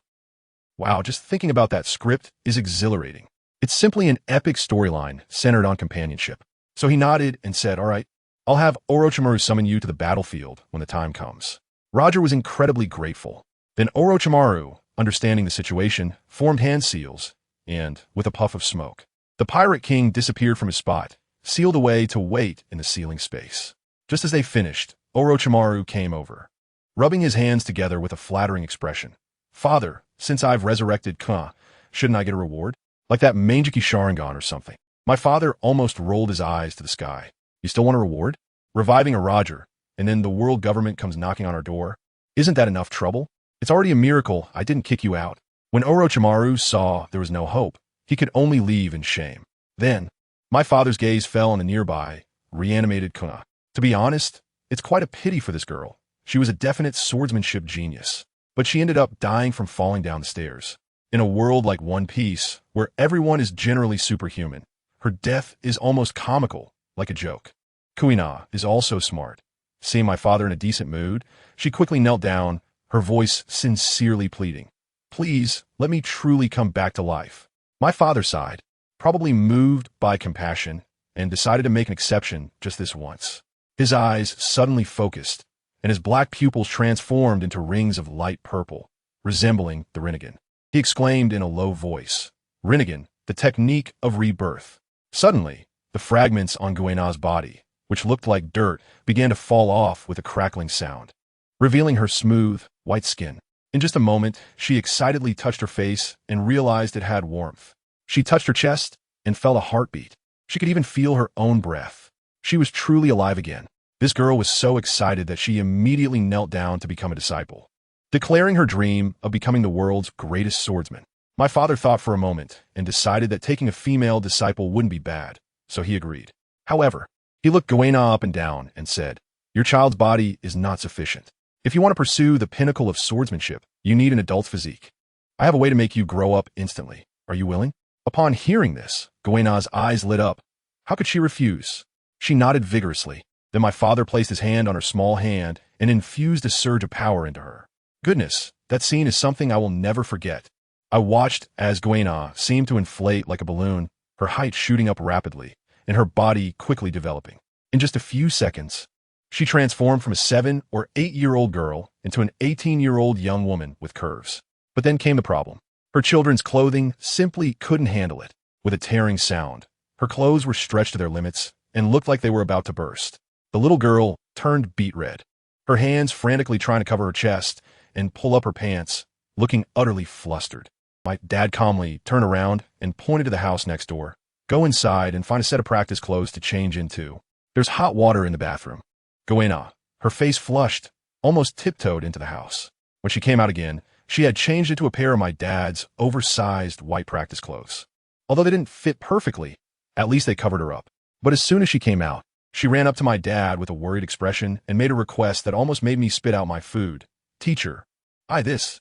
Wow, just thinking about that script is exhilarating. It's simply an epic storyline centered on companionship. So he nodded and said, "All right, I'll have Orochimaru summon you to the battlefield when the time comes." Roger was incredibly grateful. Then Orochimaru, understanding the situation, formed hand seals, and, with a puff of smoke, the Pirate King disappeared from his spot, sealed away to wait in the sealing space. Just as they finished, Orochimaru came over, rubbing his hands together with a flattering expression. "Father, since I've resurrected Ka, shouldn't I get a reward? Like that Mangeki Sharingan or something?" My father almost rolled his eyes to the sky. "You still want a reward? Reviving a Roger, and then the world government comes knocking on our door? Isn't that enough trouble? It's already a miracle I didn't kick you out." When Orochimaru saw there was no hope, he could only leave in shame. Then, my father's gaze fell on the nearby, reanimated Ka. To be honest, it's quite a pity for this girl. She was a definite swordsmanship genius, but she ended up dying from falling down the stairs. In a world like One Piece, where everyone is generally superhuman, her death is almost comical, like a joke. Kuina is also smart. Seeing my father in a decent mood, she quickly knelt down, her voice sincerely pleading, "Please, let me truly come back to life." My father sighed, probably moved by compassion, and decided to make an exception just this once. His eyes suddenly focused, and his black pupils transformed into rings of light purple, resembling the Rinnegan. He exclaimed in a low voice, "Rinnegan, the technique of rebirth." Suddenly, the fragments on Guena's body, which looked like dirt, began to fall off with a crackling sound, revealing her smooth, white skin. In just a moment, she excitedly touched her face and realized it had warmth. She touched her chest and felt a heartbeat. She could even feel her own breath. She was truly alive again. This girl was so excited that she immediately knelt down to become a disciple, declaring her dream of becoming the world's greatest swordsman. My father thought for a moment and decided that taking a female disciple wouldn't be bad, so he agreed. However, he looked Guena up and down and said, "Your child's body is not sufficient. If you want to pursue the pinnacle of swordsmanship, you need an adult physique. I have a way to make you grow up instantly. Are you willing?" Upon hearing this, Guena's eyes lit up. How could she refuse? She nodded vigorously. Then my father placed his hand on her small hand and infused a surge of power into her. Goodness, that scene is something I will never forget. I watched as Guena seemed to inflate like a balloon, her height shooting up rapidly, and her body quickly developing. In just a few seconds, she transformed from a 7 or 8-year-old girl into an 18-year-old young woman with curves. But then came the problem. Her children's clothing simply couldn't handle it. With a tearing sound, her clothes were stretched to their limits and looked like they were about to burst. The little girl turned beet red, her hands frantically trying to cover her chest and pull up her pants, looking utterly flustered. My dad calmly turned around and pointed to the house next door. "Go inside and find a set of practice clothes to change into. There's hot water in the bathroom." Guena, her face flushed, almost tiptoed into the house. When she came out again, she had changed into a pair of my dad's oversized white practice clothes. Although they didn't fit perfectly, at least they covered her up. But as soon as she came out, she ran up to my dad with a worried expression and made a request that almost made me spit out my food. "Teacher, this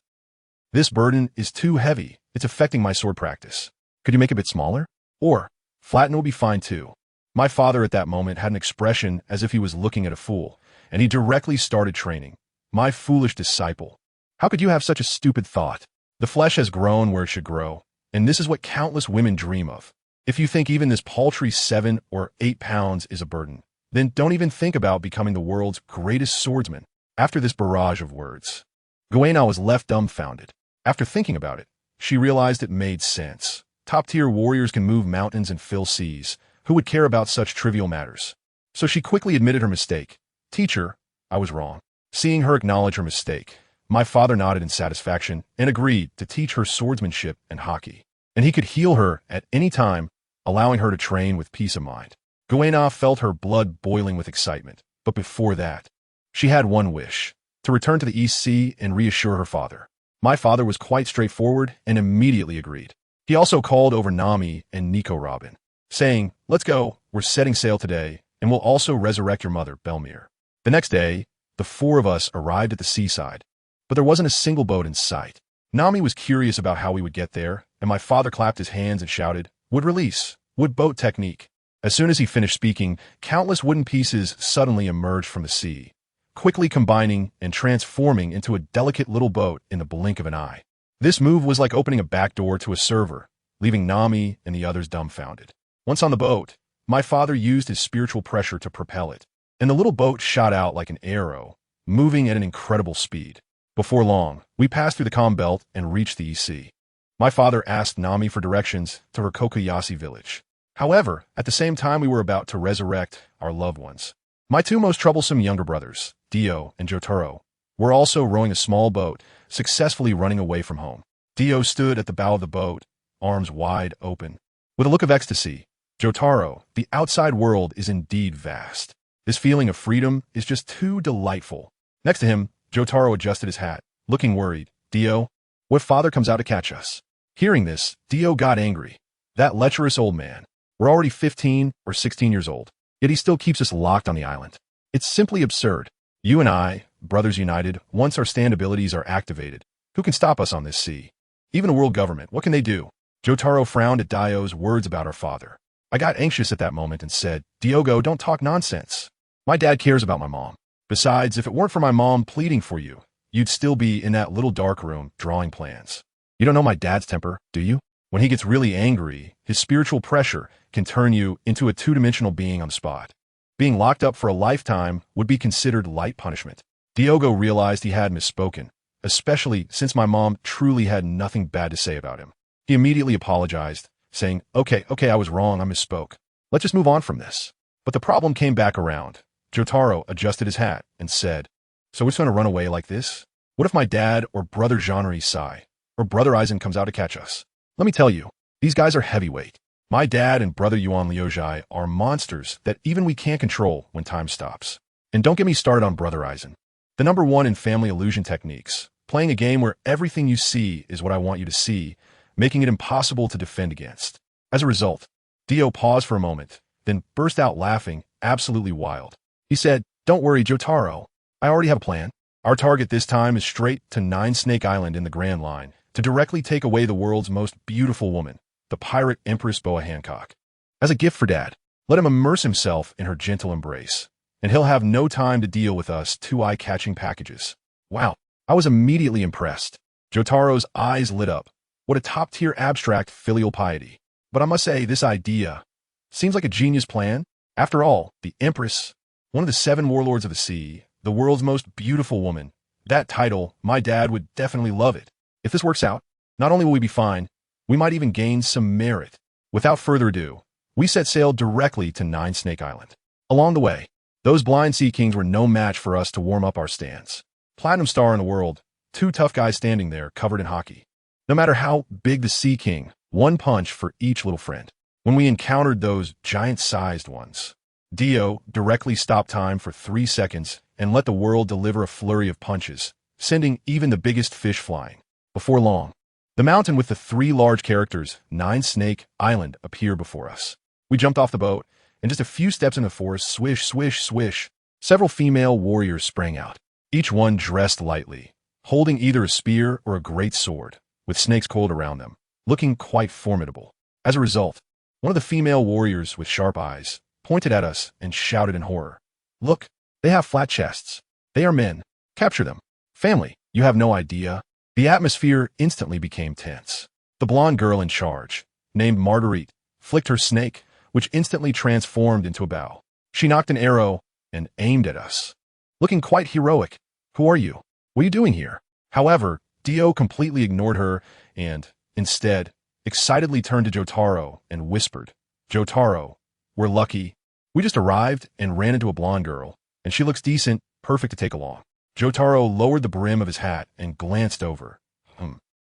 burden is too heavy. It's affecting my sword practice. Could you make it a bit smaller? Or flatten will be fine too." My father at that moment had an expression as if he was looking at a fool, and he directly started training. "My foolish disciple. How could you have such a stupid thought? The flesh has grown where it should grow, and this is what countless women dream of. If you think even this paltry 7 or 8 pounds is a burden, then don't even think about becoming the world's greatest swordsman." After this barrage of words, Guena was left dumbfounded. After thinking about it, she realized it made sense. Top-tier warriors can move mountains and fill seas. Who would care about such trivial matters? So she quickly admitted her mistake. Teacher, I was wrong. Seeing her acknowledge her mistake, my father nodded in satisfaction and agreed to teach her swordsmanship and hockey. And he could heal her at any time, allowing her to train with peace of mind. Guena felt her blood boiling with excitement, but before that, she had one wish, to return to the East Sea and reassure her father. My father was quite straightforward and immediately agreed. He also called over Nami and Nico Robin, saying, "Let's go, we're setting sail today, and we'll also resurrect your mother, Belmir." The next day, the four of us arrived at the seaside, but there wasn't a single boat in sight. Nami was curious about how we would get there, and my father clapped his hands and shouted, "Wood release, wood boat technique." As soon as he finished speaking, countless wooden pieces suddenly emerged from the sea, quickly combining and transforming into a delicate little boat in the blink of an eye. This move was like opening a back door to a server, leaving Nami and the others dumbfounded. Once on the boat, my father used his spiritual pressure to propel it, and the little boat shot out like an arrow, moving at an incredible speed. Before long, we passed through the calm belt and reached the East Sea. My father asked Nami for directions to her Kokoyasi village. However, at the same time we were about to resurrect our loved ones. My two most troublesome younger brothers, Dio and Jotaro, were also rowing a small boat, successfully running away from home. Dio stood at the bow of the boat, arms wide open. With a look of ecstasy, "Jotaro, the outside world is indeed vast. This feeling of freedom is just too delightful." Next to him, Jotaro adjusted his hat, looking worried. "Dio, what if father comes out to catch us?" Hearing this, Dio got angry. That lecherous old man. We're already 15 or 16 years old, yet he still keeps us locked on the island. It's simply absurd. You and I, brothers united, once our stand abilities are activated, who can stop us on this sea? Even a world government, what can they do? Jotaro frowned at Dio's words about our father. I got anxious at that moment and said, "Diogo, don't talk nonsense. My dad cares about my mom. Besides, if it weren't for my mom pleading for you, you'd still be in that little dark room drawing plans. You don't know my dad's temper, do you? When he gets really angry, his spiritual pressure can turn you into a two-dimensional being on the spot. Being locked up for a lifetime would be considered light punishment." Diogo realized he had misspoken, especially since my mom truly had nothing bad to say about him. He immediately apologized, saying, Okay, I was wrong, I misspoke. Let's just move on from this." But the problem came back around. Jotaro adjusted his hat and said, "So we're just going to run away like this? What if my dad or brother Jean-Marie Sai or brother Eisen comes out to catch us? Let me tell you, these guys are heavyweight. My dad and brother Yuan Liujai are monsters that even we can't control when time stops. And don't get me started on brother Eisen. The number one in family illusion techniques, playing a game where everything you see is what I want you to see, making it impossible to defend against." As a result, Dio paused for a moment, then burst out laughing, absolutely wild. He said, "Don't worry, Jotaro. I already have a plan. Our target this time is straight to Nine Snake Island in the Grand Line, to directly take away the world's most beautiful woman, the pirate Empress Boa Hancock. As a gift for Dad, let him immerse himself in her gentle embrace, and he'll have no time to deal with us two eye-catching packages." Wow, I was immediately impressed. Jotaro's eyes lit up. What a top-tier abstract filial piety. But I must say, this idea seems like a genius plan. After all, the Empress, one of the 7 warlords of the sea, the world's most beautiful woman, that title, my dad would definitely love it. If this works out, not only will we be fine, we might even gain some merit. Without further ado, we set sail directly to Nine Snake Island. Along the way, those blind sea kings were no match for us to warm up our stance. Platinum star in the world, 2 tough guys standing there covered in hockey. No matter how big the sea king, 1 punch for each little friend. When we encountered those giant-sized ones, Dio directly stopped time for 3 seconds and let the world deliver a flurry of punches, sending even the biggest fish flying. Before long, the mountain with the 3 large characters, Nine Snake Island, appeared before us. We jumped off the boat, and just a few steps in the forest, swish, swish, swish, several female warriors sprang out, each one dressed lightly, holding either a spear or a great sword, with snakes coiled around them, looking quite formidable. As a result, one of the female warriors with sharp eyes pointed at us and shouted in horror, "Look, they have flat chests. They are men. Capture them. Family, you have no idea." The atmosphere instantly became tense. The blonde girl in charge, named Marguerite, flicked her snake, which instantly transformed into a bow. She knocked an arrow and aimed at us, looking quite heroic. "Who are you? What are you doing here?" However, Dio completely ignored her and, instead, excitedly turned to Jotaro and whispered, "Jotaro, we're lucky. We just arrived and ran into a blonde girl, and she looks decent, perfect to take along. Jotaro lowered the brim of his hat and glanced over.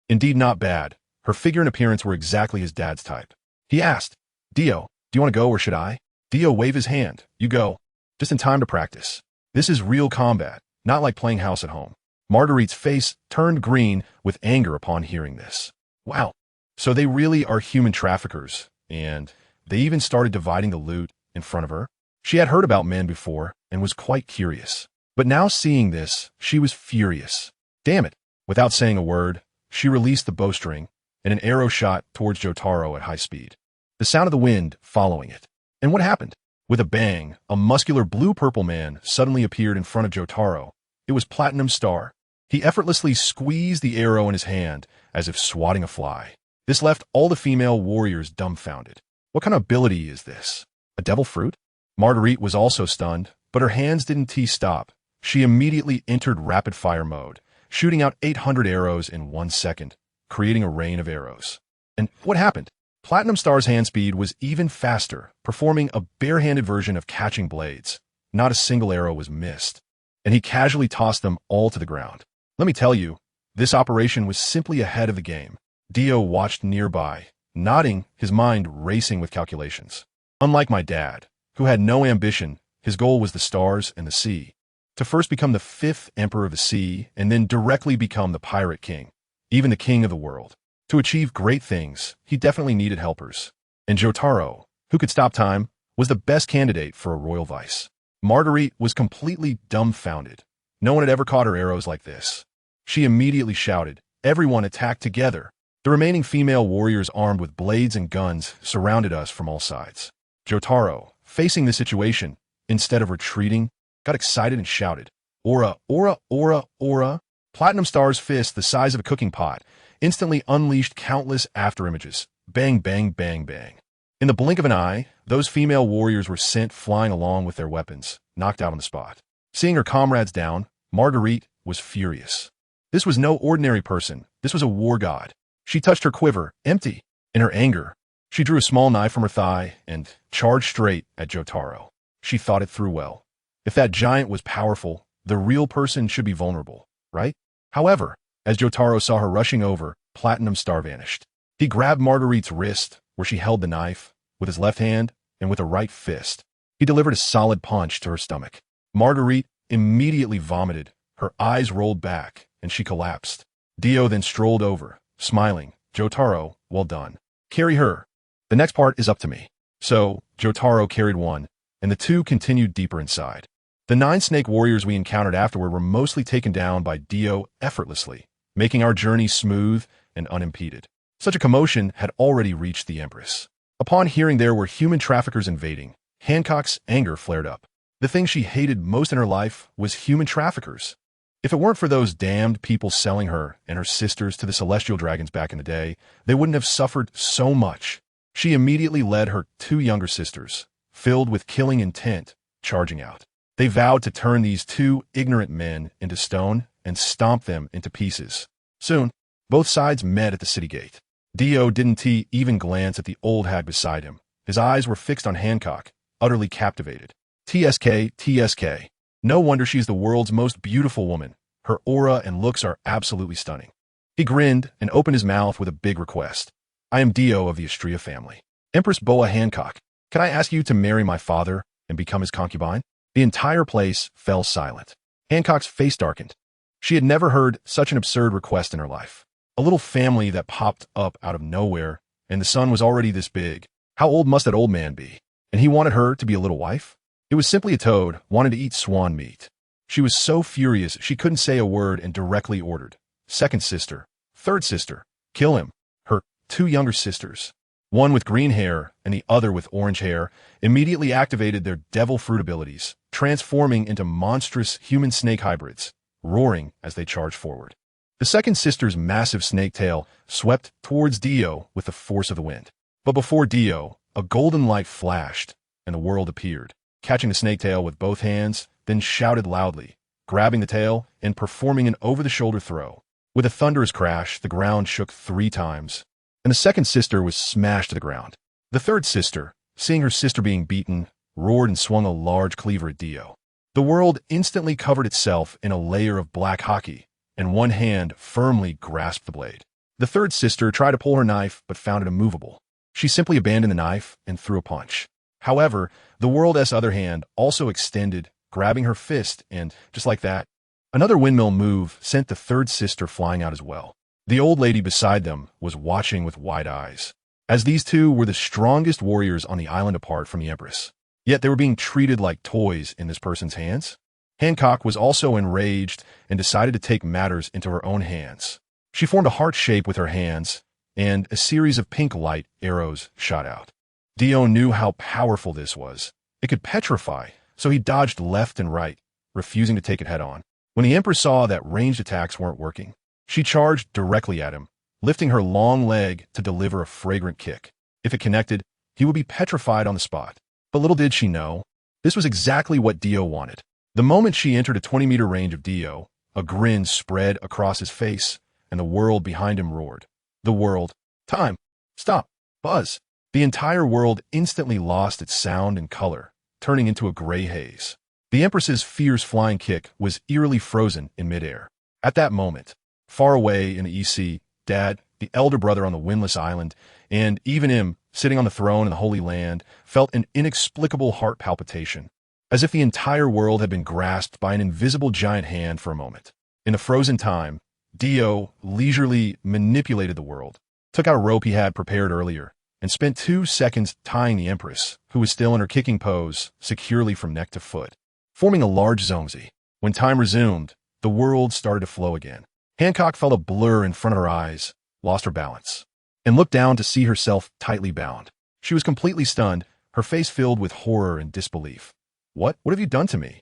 Indeed not bad. Her figure and appearance were exactly his dad's type. He asked, Dio, do you want to go or should I? Dio waved his hand. You go. Just in time to practice. This is real combat, not like playing house at home. Marguerite's face turned green with anger upon hearing this. Wow. So they really are human traffickers, and they even started dividing the loot in front of her? She had heard about men before and was quite curious. But now seeing this, she was furious. Damn it. Without saying a word, she released the bowstring, and an arrow shot towards Jotaro at high speed. The sound of the wind following it. And what happened? With a bang, a muscular blue-purple man suddenly appeared in front of Jotaro. It was Platinum Star. He effortlessly squeezed the arrow in his hand as if swatting a fly. This left all the female warriors dumbfounded. What kind of ability is this? A devil fruit? Marguerite was also stunned, but her hands didn't stop. She immediately entered rapid-fire mode, shooting out 800 arrows in 1 second, creating a rain of arrows. And what happened? Platinum Star's hand speed was even faster, performing a barehanded version of catching blades. Not a single arrow was missed, and he casually tossed them all to the ground. Let me tell you, this operation was simply ahead of the game. Dio watched nearby, nodding, his mind racing with calculations. Unlike my dad, who had no ambition, his goal was the stars and the sea. To first become the 5th Emperor of the Sea, and then directly become the Pirate King, even the king of the world. To achieve great things, he definitely needed helpers. And Jotaro, who could stop time, was the best candidate for a royal vice. Marguerite was completely dumbfounded. No one had ever caught her arrows like this. She immediately shouted, "Everyone attack together!" The remaining female warriors armed with blades and guns surrounded us from all sides. Jotaro, facing the situation, instead of retreating, got excited and shouted, "Aura, aura, aura, aura!" Platinum Star's fist, the size of a cooking pot, instantly unleashed countless afterimages. Bang, bang, bang, bang. In the blink of an eye, those female warriors were sent flying along with their weapons, knocked out on the spot. Seeing her comrades down, Marguerite was furious. This was no ordinary person. This was a war god. She touched her quiver, empty. In her anger, she drew a small knife from her thigh and charged straight at Jotaro. She thought it through well. If that giant was powerful, the real person should be vulnerable, right? However, as Jotaro saw her rushing over, Platinum Star vanished. He grabbed Marguerite's wrist, where she held the knife, with his left hand, and with a right fist. He delivered a solid punch to her stomach. Marguerite immediately vomited. Her eyes rolled back, and she collapsed. Dio then strolled over, smiling. Jotaro, well done. Carry her. The next part is up to me. So, Jotaro carried one, and the two continued deeper inside. The 9 snake warriors we encountered afterward were mostly taken down by Dio effortlessly, making our journey smooth and unimpeded. Such a commotion had already reached the Empress. Upon hearing there were human traffickers invading, Hancock's anger flared up. The thing she hated most in her life was human traffickers. If it weren't for those damned people selling her and her sisters to the celestial dragons back in the day, they wouldn't have suffered so much. She immediately led her 2 younger sisters, filled with killing intent, charging out. They vowed to turn these 2 ignorant men into stone and stomp them into pieces. Soon, both sides met at the city gate. Dio didn't even glance at the old hag beside him. His eyes were fixed on Hancock, utterly captivated. TSK, TSK. No wonder she's the world's most beautiful woman. Her aura and looks are absolutely stunning. He grinned and opened his mouth with a big request. I am Dio of the Astria family. Empress Boa Hancock, can I ask you to marry my father and become his concubine? The entire place fell silent. Hancock's face darkened. She had never heard such an absurd request in her life. A little family that popped up out of nowhere, and the son was already this big. How old must that old man be? And he wanted her to be a little wife? It was simply a toad wanting to eat swan meat. She was so furious she couldn't say a word and directly ordered, second sister, third sister, kill him. Her 2 younger sisters, one with green hair and the other with orange hair, immediately activated their devil fruit abilities, transforming into monstrous human snake hybrids, roaring as they charged forward. The second sister's massive snake tail swept towards Dio with the force of the wind. But before Dio, a golden light flashed, and the world appeared. Catching the snake tail with both hands, then shouted loudly, grabbing the tail and performing an over-the-shoulder throw. With a thunderous crash, the ground shook 3 times, and the second sister was smashed to the ground. The third sister, seeing her sister being beaten, roared and swung a large cleaver at Dio. The world instantly covered itself in a layer of black hockey, and one hand firmly grasped the blade. The third sister tried to pull her knife, but found it immovable. She simply abandoned the knife and threw a punch. However, the world's other hand also extended, grabbing her fist, and, just like that, another windmill move sent the third sister flying out as well. The old lady beside them was watching with wide eyes, as these two were the strongest warriors on the island apart from the Empress. Yet they were being treated like toys in this person's hands. Hancock was also enraged and decided to take matters into her own hands. She formed a heart shape with her hands, and a series of pink light arrows shot out. Dio knew how powerful this was. It could petrify, so he dodged left and right, refusing to take it head-on. When the Empress saw that ranged attacks weren't working, she charged directly at him, lifting her long leg to deliver a fragrant kick. If it connected, he would be petrified on the spot. But little did she know, this was exactly what Dio wanted. The moment she entered a 20-meter range of Dio, a grin spread across his face, and the world behind him roared. The world. Time. Stop. Buzz. The entire world instantly lost its sound and color, turning into a gray haze. The Empress's fierce flying kick was eerily frozen in midair. At that moment, far away in the EC, Dad, the elder brother on the windless island, and even him, sitting on the throne in the Holy Land, felt an inexplicable heart palpitation, as if the entire world had been grasped by an invisible giant hand for a moment. In the frozen time, Dio leisurely manipulated the world, took out a rope he had prepared earlier, and spent 2 seconds tying the Empress, who was still in her kicking pose, securely from neck to foot, forming a large zongzi. When time resumed, the world started to flow again. Hancock felt a blur in front of her eyes, lost her balance, and looked down to see herself tightly bound. She was completely stunned, her face filled with horror and disbelief. What have you done to me?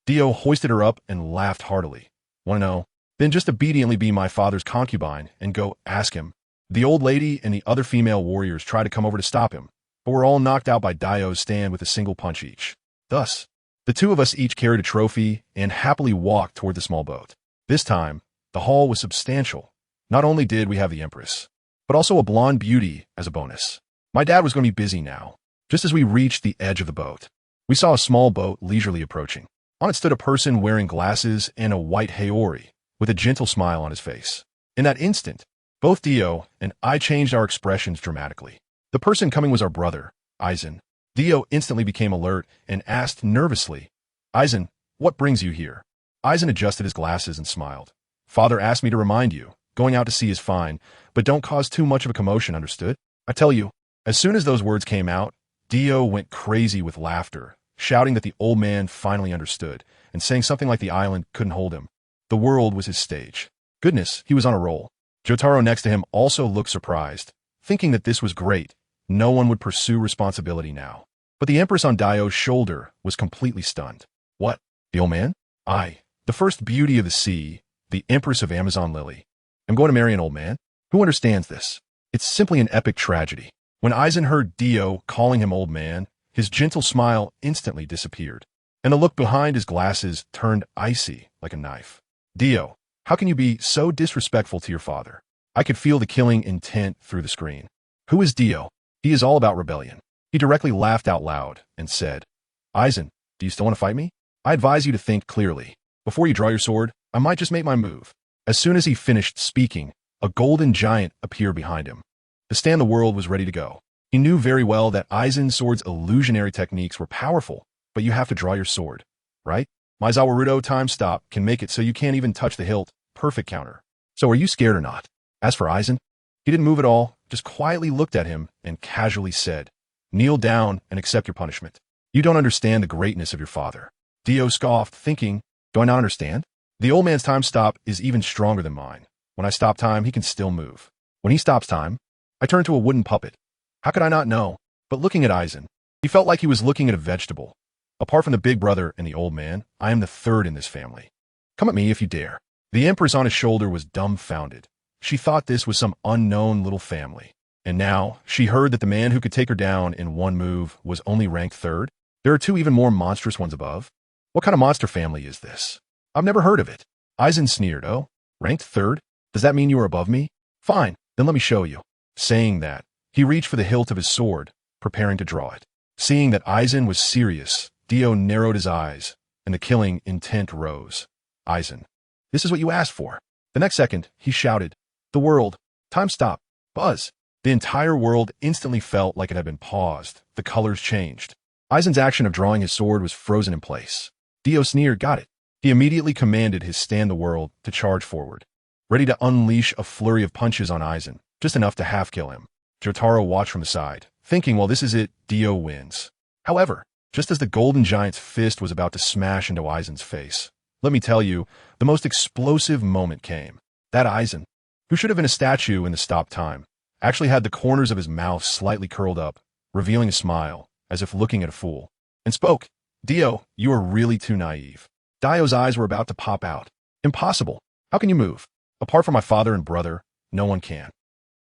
Dio hoisted her up and laughed heartily. Want to know? Then just obediently be my father's concubine and go ask him. The old lady and the other female warriors tried to come over to stop him, but were all knocked out by Dio's stand with a single punch each. Thus, the two of us each carried a trophy and happily walked toward the small boat. This time, the haul was substantial. Not only did we have the Empress, but also a blonde beauty as a bonus. My dad was going to be busy now. Just as we reached the edge of the boat, we saw a small boat leisurely approaching. On it stood a person wearing glasses and a white haori, with a gentle smile on his face. In that instant, both Dio and I changed our expressions dramatically. The person coming was our brother, Eisen. Dio instantly became alert and asked nervously, Eisen, what brings you here? Eisen adjusted his glasses and smiled. Father asked me to remind you, going out to sea is fine, but don't cause too much of a commotion, understood? I tell you, as soon as those words came out, Dio went crazy with laughter, shouting that the old man finally understood, and saying something like the island couldn't hold him. The world was his stage. Goodness, he was on a roll. Jotaro next to him also looked surprised, thinking that this was great. No one would pursue responsibility now. But the Empress on Dio's shoulder was completely stunned. What? The old man? I, the first beauty of the sea, the Empress of Amazon Lily. I'm going to marry an old man? Who understands this? It's simply an epic tragedy. When Eisen heard Dio calling him old man, his gentle smile instantly disappeared, and the look behind his glasses turned icy like a knife. Dio, how can you be so disrespectful to your father? I could feel the killing intent through the screen. Who is Dio? He is all about rebellion. He directly laughed out loud and said, Eisen, do you still want to fight me? I advise you to think clearly. Before you draw your sword, I might just make my move. As soon as he finished speaking, a golden giant appeared behind him. To stand the world was ready to go. He knew very well that Eisen's sword's illusionary techniques were powerful, but you have to draw your sword, right? Maizawa Rudo time stop can make it so you can't even touch the hilt. Perfect counter. So are you scared or not? As for Eisen, he didn't move at all, just quietly looked at him and casually said, kneel down and accept your punishment. You don't understand the greatness of your father. Dio scoffed, thinking, do I not understand? The old man's time stop is even stronger than mine. When I stop time, he can still move. When he stops time, I turn to a wooden puppet. How could I not know? But looking at Eisen, he felt like he was looking at a vegetable. Apart from the big brother and the old man, I am the third in this family. Come at me if you dare. The Empress on his shoulder was dumbfounded. She thought this was some unknown little family. And now, she heard that the man who could take her down in one move was only ranked third. There are two even more monstrous ones above. What kind of monster family is this? I've never heard of it. Eisen sneered. Oh, ranked third? Does that mean you are above me? Fine, then let me show you. Saying that, he reached for the hilt of his sword, preparing to draw it. Seeing that Aizen was serious, Dio narrowed his eyes, and the killing intent rose. Aizen, this is what you asked for. The next second, he shouted, the world, time stop, buzz. The entire world instantly felt like it had been paused. The colors changed. Aizen's action of drawing his sword was frozen in place. Dio sneered, got it. He immediately commanded his stand the world to charge forward, ready to unleash a flurry of punches on Aizen, just enough to half-kill him. Jotaro watched from the side, thinking, well, this is it, Dio wins. However, just as the golden giant's fist was about to smash into Aizen's face, let me tell you, the most explosive moment came. That Aizen, who should have been a statue in the stop time, actually had the corners of his mouth slightly curled up, revealing a smile, as if looking at a fool, and spoke, Dio, you are really too naive. Dio's eyes were about to pop out. Impossible. How can you move? Apart from my father and brother, no one can.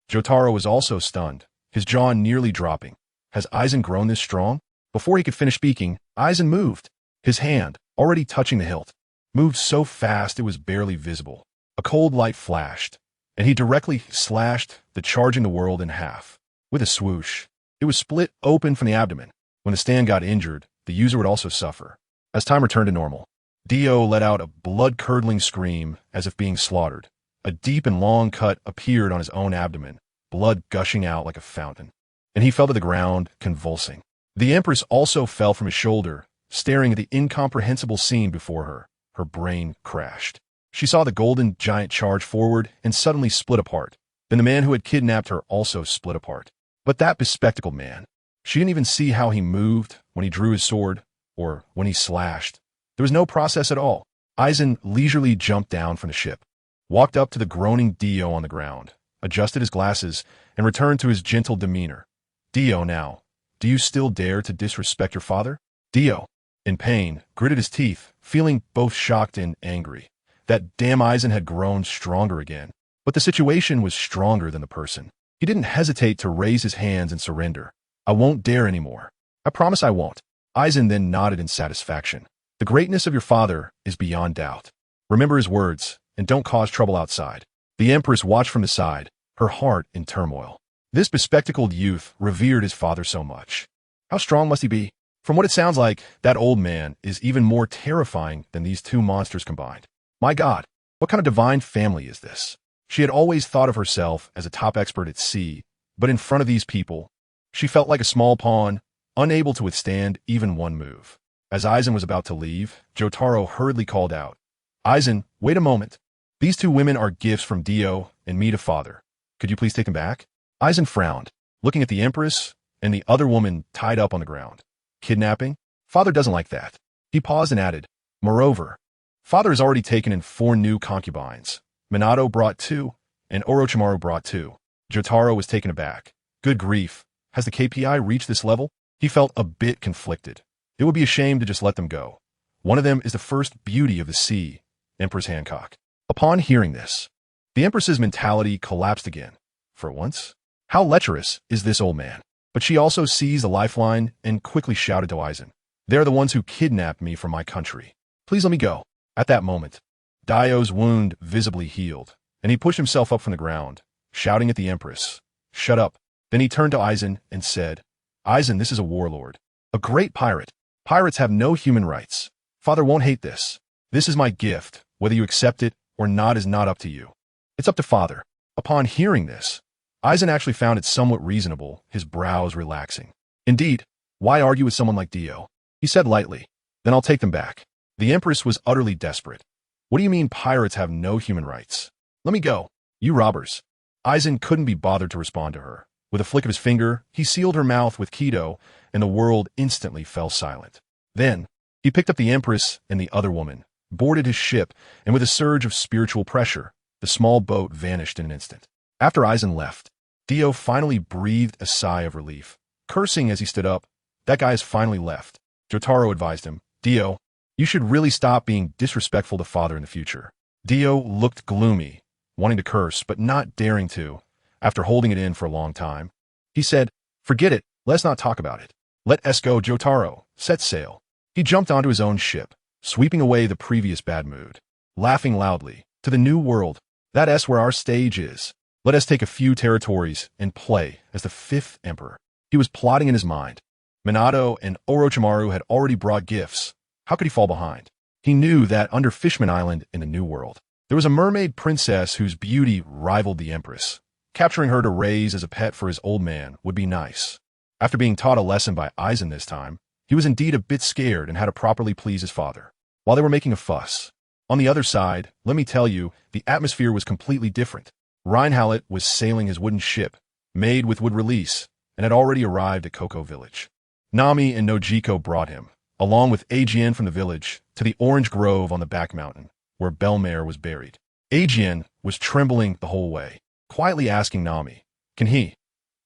Jotaro was also stunned, his jaw nearly dropping. Has Aizen grown this strong? Before he could finish speaking, Aizen moved. His hand, already touching the hilt, moved so fast it was barely visible. A cold light flashed, and he directly slashed the charging the world in half. With a swoosh, it was split open from the abdomen. When the stand got injured, the user would also suffer. As time returned to normal, Dio let out a blood-curdling scream as if being slaughtered. A deep and long cut appeared on his own abdomen, blood gushing out like a fountain, and he fell to the ground, convulsing. The Empress also fell from his shoulder, staring at the incomprehensible scene before her. Her brain crashed. She saw the golden giant charge forward and suddenly split apart. Then the man who had kidnapped her also split apart. But that bespectacled man, she didn't even see how he moved when he drew his sword or when he slashed. There was no process at all. Aizen leisurely jumped down from the ship, walked up to the groaning Dio on the ground, adjusted his glasses, and returned to his gentle demeanor. Dio now, do you still dare to disrespect your father? Dio, in pain, gritted his teeth, feeling both shocked and angry. That damn Aizen had grown stronger again. But the situation was stronger than the person. He didn't hesitate to raise his hands and surrender. I won't dare anymore. I promise I won't. Aizen then nodded in satisfaction. The greatness of your father is beyond doubt. Remember his words, and don't cause trouble outside. The Empress watched from the side, her heart in turmoil. This bespectacled youth revered his father so much. How strong must he be? From what it sounds like, that old man is even more terrifying than these two monsters combined. My God, what kind of divine family is this? She had always thought of herself as a top expert at sea, but in front of these people, she felt like a small pawn, unable to withstand even one move. As Aizen was about to leave, Jotaro hurriedly called out, Aizen, wait a moment. These two women are gifts from Dio and me to father. Could you please take them back? Aizen frowned, looking at the Empress and the other woman tied up on the ground. Kidnapping? Father doesn't like that. He paused and added, moreover, father has already taken in 4 new concubines. Minato brought 2, and Orochimaru brought 2. Jotaro was taken aback. Good grief, has the KPI reached this level? He felt a bit conflicted. It would be a shame to just let them go. One of them is the first beauty of the sea, Empress Hancock. Upon hearing this, the Empress's mentality collapsed again. For once, how lecherous is this old man? But she also seized the lifeline and quickly shouted to Aizen, they are the ones who kidnapped me from my country. Please let me go. At that moment, Dio's wound visibly healed, and he pushed himself up from the ground, shouting at the Empress, shut up. Then he turned to Aizen and said, Aizen, this is a warlord, a great pirate. Pirates have no human rights. Father won't hate this. This is my gift. Whether you accept it or not is not up to you. It's up to father. Upon hearing this, Aizen actually found it somewhat reasonable, his brows relaxing. Indeed, why argue with someone like Dio? He said lightly, then I'll take them back. The Empress was utterly desperate. What do you mean pirates have no human rights? Let me go. You robbers. Aizen couldn't be bothered to respond to her. With a flick of his finger, he sealed her mouth with Kido, and the world instantly fell silent. Then, he picked up the Empress and the other woman, boarded his ship, and with a surge of spiritual pressure, the small boat vanished in an instant. After Aizen left, Dio finally breathed a sigh of relief. Cursing as he stood up, that guy has finally left. Jotaro advised him, Dio, you should really stop being disrespectful to father in the future. Dio looked gloomy, wanting to curse, but not daring to, after holding it in for a long time. He said, forget it, let's not talk about it. Let us go, Jotaro, set sail. He jumped onto his own ship, sweeping away the previous bad mood, laughing loudly, to the new world. That's where our stage is. Let us take a few territories and play as the 5th emperor. He was plotting in his mind. Minato and Orochimaru had already brought gifts. How could he fall behind? He knew that under Fishman Island in the New World, there was a mermaid princess whose beauty rivaled the Empress. Capturing her to raise as a pet for his old man would be nice. After being taught a lesson by Aizen this time, he was indeed a bit scared and had to properly please his father. While they were making a fuss. On the other side, let me tell you, the atmosphere was completely different. Reinhallet was sailing his wooden ship, made with wood release, and had already arrived at Cocoa Village. Nami and Nojiko brought him, along with Ajian from the village, to the orange grove on the back mountain, where Belmare was buried. Ajian was trembling the whole way, quietly asking Nami, "Can he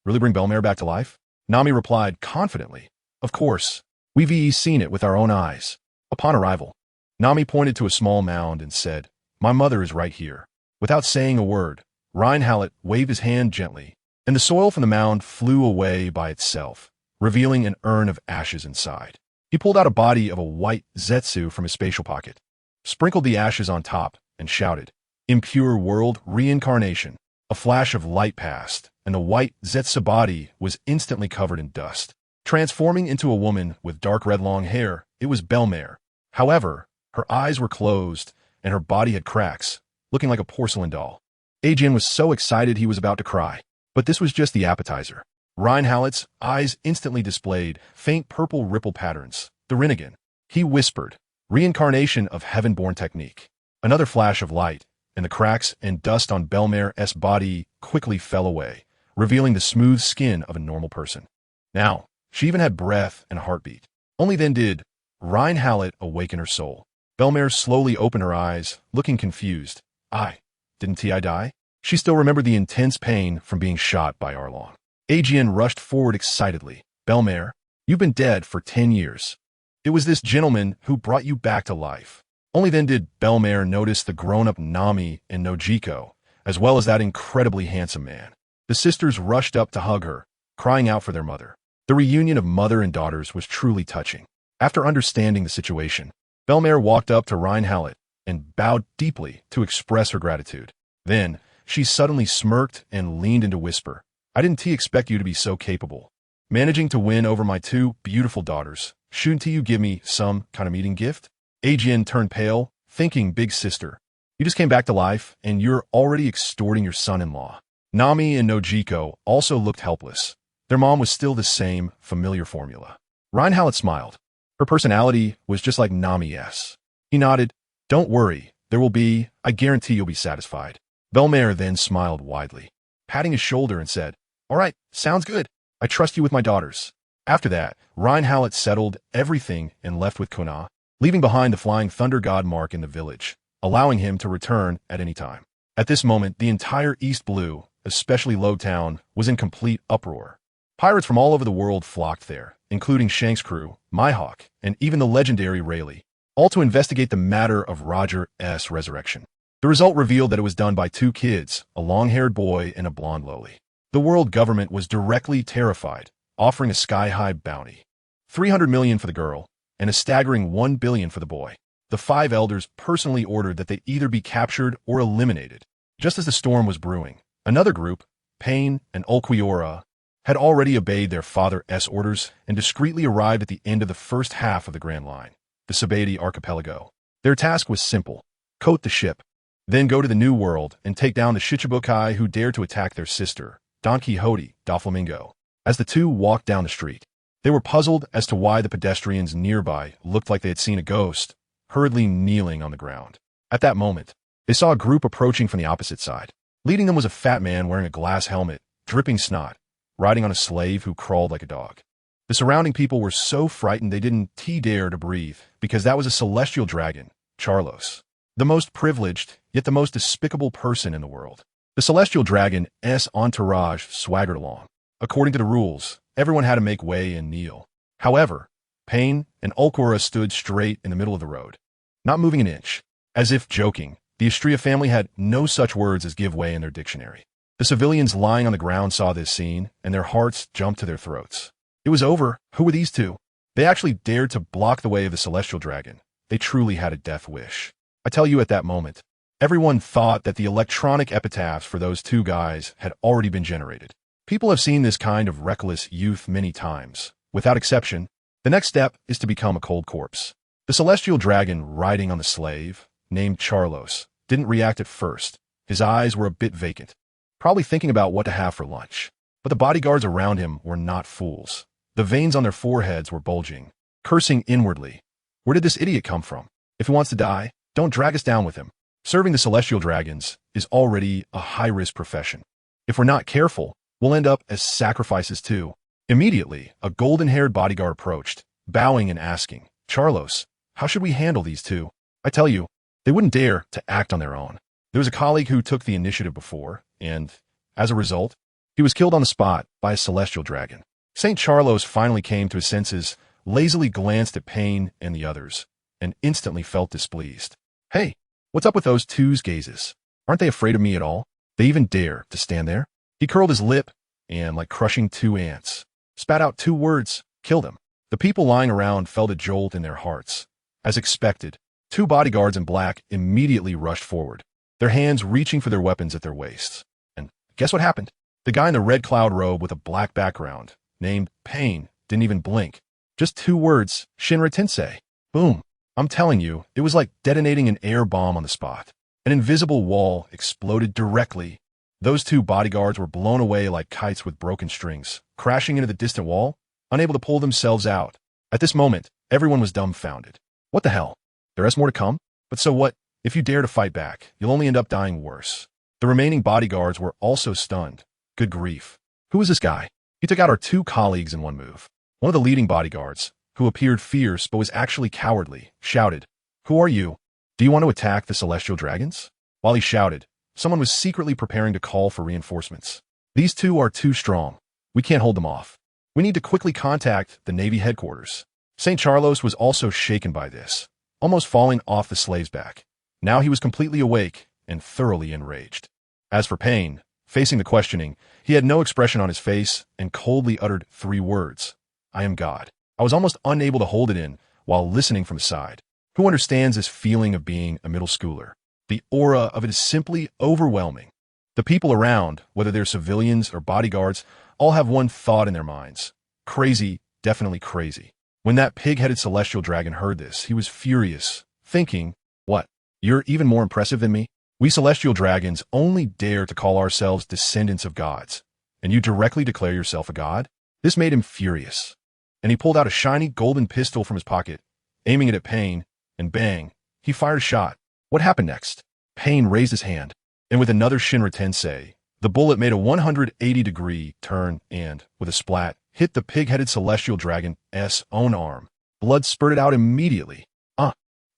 really bring Belmare back to life?" Nami replied confidently, "Of course, we've seen it with our own eyes." Upon arrival, Nami pointed to a small mound and said, "My mother is right here." Without saying a word, Reinhallet waved his hand gently, and the soil from the mound flew away by itself, revealing an urn of ashes inside. He pulled out a body of a white zetsu from his spatial pocket, sprinkled the ashes on top, and shouted, "Impure world reincarnation." A flash of light passed, and the white zetsu body was instantly covered in dust. Transforming into a woman with dark red long hair, it was Belmare. However, her eyes were closed, and her body had cracks, looking like a porcelain doll. Ajian was so excited he was about to cry. But this was just the appetizer. Reinhallet's eyes instantly displayed faint purple ripple patterns. The Rinnegan. He whispered, "Reincarnation of heaven-born technique." Another flash of light, and the cracks and dust on Belmare's body quickly fell away, revealing the smooth skin of a normal person. Now, she even had breath and a heartbeat. Only then did Reinhallet awaken her soul. Belmare slowly opened her eyes, looking confused. Didn't I die?" She still remembered the intense pain from being shot by Arlong. Ajian rushed forward excitedly. "Belmare, you've been dead for 10 years. It was this gentleman who brought you back to life." Only then did Belmare notice the grown-up Nami and Nojiko, as well as that incredibly handsome man. The sisters rushed up to hug her, crying out for their mother. The reunion of mother and daughters was truly touching. After understanding the situation, Belmare walked up to Reinhallet and bowed deeply to express her gratitude. Then, she suddenly smirked and leaned in to whisper, "I didn't expect you to be so capable. Managing to win over my two beautiful daughters. Shouldn't you give me some kind of meeting gift?" Ajian turned pale, thinking, "Big sister, you just came back to life, and you're already extorting your son-in-law." Nami and Nojiko also looked helpless. Their mom was still the same familiar formula. Reinhallet smiled. Her personality was just like Nami's. He nodded, "Don't worry, I guarantee you'll be satisfied." Belmare then smiled widely, patting his shoulder and said, "All right, sounds good. I trust you with my daughters." After that, Reinhallet settled everything and left with Kona, leaving behind the flying thunder god mark in the village, allowing him to return at any time. At this moment, the entire East Blue, especially Logtown, was in complete uproar. Pirates from all over the world flocked there, including Shank's crew, Mihawk, and even the legendary Rayleigh, all to investigate the matter of Roger's resurrection. The result revealed that it was done by two kids, a long-haired boy and a blonde loli. The world government was directly terrified, offering a sky-high bounty. 300 million for the girl, and a staggering 1 billion for the boy. The five elders personally ordered that they either be captured or eliminated. Just as the storm was brewing, another group, Pain and Ulquiorra, had already obeyed their father's orders and discreetly arrived at the end of the first half of the Grand Line, the Sabedi archipelago. Their task was simple: coat the ship, then go to the New World and take down the Shichibukai who dared to attack their sister, Don Quixote, Doflamingo. As the two walked down the street, they were puzzled as to why the pedestrians nearby looked like they had seen a ghost, hurriedly kneeling on the ground. At that moment, they saw a group approaching from the opposite side. Leading them was a fat man wearing a glass helmet, dripping snot, riding on a slave who crawled like a dog. The surrounding people were so frightened they didn't dare to breathe, because that was a celestial dragon, Charlos. The most privileged, yet the most despicable person in the world. The celestial dragon's entourage swaggered along. According to the rules, everyone had to make way and kneel. However, Pain and Ulquiorra stood straight in the middle of the road, not moving an inch. As if joking, the Estrella family had no such words as give way in their dictionary. The civilians lying on the ground saw this scene, and their hearts jumped to their throats. It was over. Who were these two? They actually dared to block the way of the celestial dragon. They truly had a death wish. I tell you, at that moment, everyone thought that the electronic epitaphs for those two guys had already been generated. People have seen this kind of reckless youth many times, without exception. The next step is to become a cold corpse. The celestial dragon riding on the slave, named Charlos, didn't react at first. His eyes were a bit vacant, probably thinking about what to have for lunch. But the bodyguards around him were not fools. The veins on their foreheads were bulging, cursing inwardly. Where did this idiot come from? If he wants to die, don't drag us down with him. Serving the celestial dragons is already a high-risk profession. If we're not careful, we'll end up as sacrifices too. Immediately, a golden-haired bodyguard approached, bowing and asking, Charlos, how should we handle these two? I tell you, they wouldn't dare to act on their own. There was a colleague who took the initiative before, and, as a result, he was killed on the spot by a celestial dragon. St. Charlos finally came to his senses, lazily glanced at Payne and the others, and instantly felt displeased. Hey, what's up with those two's gazes? Aren't they afraid of me at all? They even dare to stand there? He curled his lip and, like crushing two ants, spat out two words, kill them. The people lying around felt a jolt in their hearts. As expected, two bodyguards in black immediately rushed forward, their hands reaching for their weapons at their waists. And guess what happened? The guy in the red cloud robe with a black background, named Payne, didn't even blink. Just two words, Shinra Tensei. Boom. I'm telling you, it was like detonating an air bomb on the spot. An invisible wall exploded directly. Those two bodyguards were blown away like kites with broken strings, crashing into the distant wall, unable to pull themselves out. At this moment, everyone was dumbfounded. What the hell? There is more to come? But so what? If you dare to fight back, you'll only end up dying worse. The remaining bodyguards were also stunned. Good grief. Who is this guy? He took out our two colleagues in one move. One of the leading bodyguards, who appeared fierce but was actually cowardly, shouted, Who are you? Do you want to attack the celestial dragons? While he shouted, someone was secretly preparing to call for reinforcements. These two are too strong. We can't hold them off. We need to quickly contact the Navy headquarters. St. Charlos was also shaken by this, almost falling off the slave's back. Now he was completely awake and thoroughly enraged. As for Payne, facing the questioning, he had no expression on his face and coldly uttered three words. I am God. I was almost unable to hold it in while listening from the side. Who understands this feeling of being a middle schooler? The aura of it is simply overwhelming. The people around, whether they're civilians or bodyguards, all have one thought in their minds. Crazy, definitely crazy. When that pig-headed celestial dragon heard this, he was furious, thinking, what? You're even more impressive than me? We celestial dragons only dare to call ourselves descendants of gods, and you directly declare yourself a god? This made him furious, and he pulled out a shiny golden pistol from his pocket, aiming it at Payne, and bang, he fired a shot. What happened next? Payne raised his hand, and with another Shinra Tensei, the bullet made a 180-degree turn and, with a splat, hit the pig-headed celestial dragon's own arm. Blood spurted out immediately.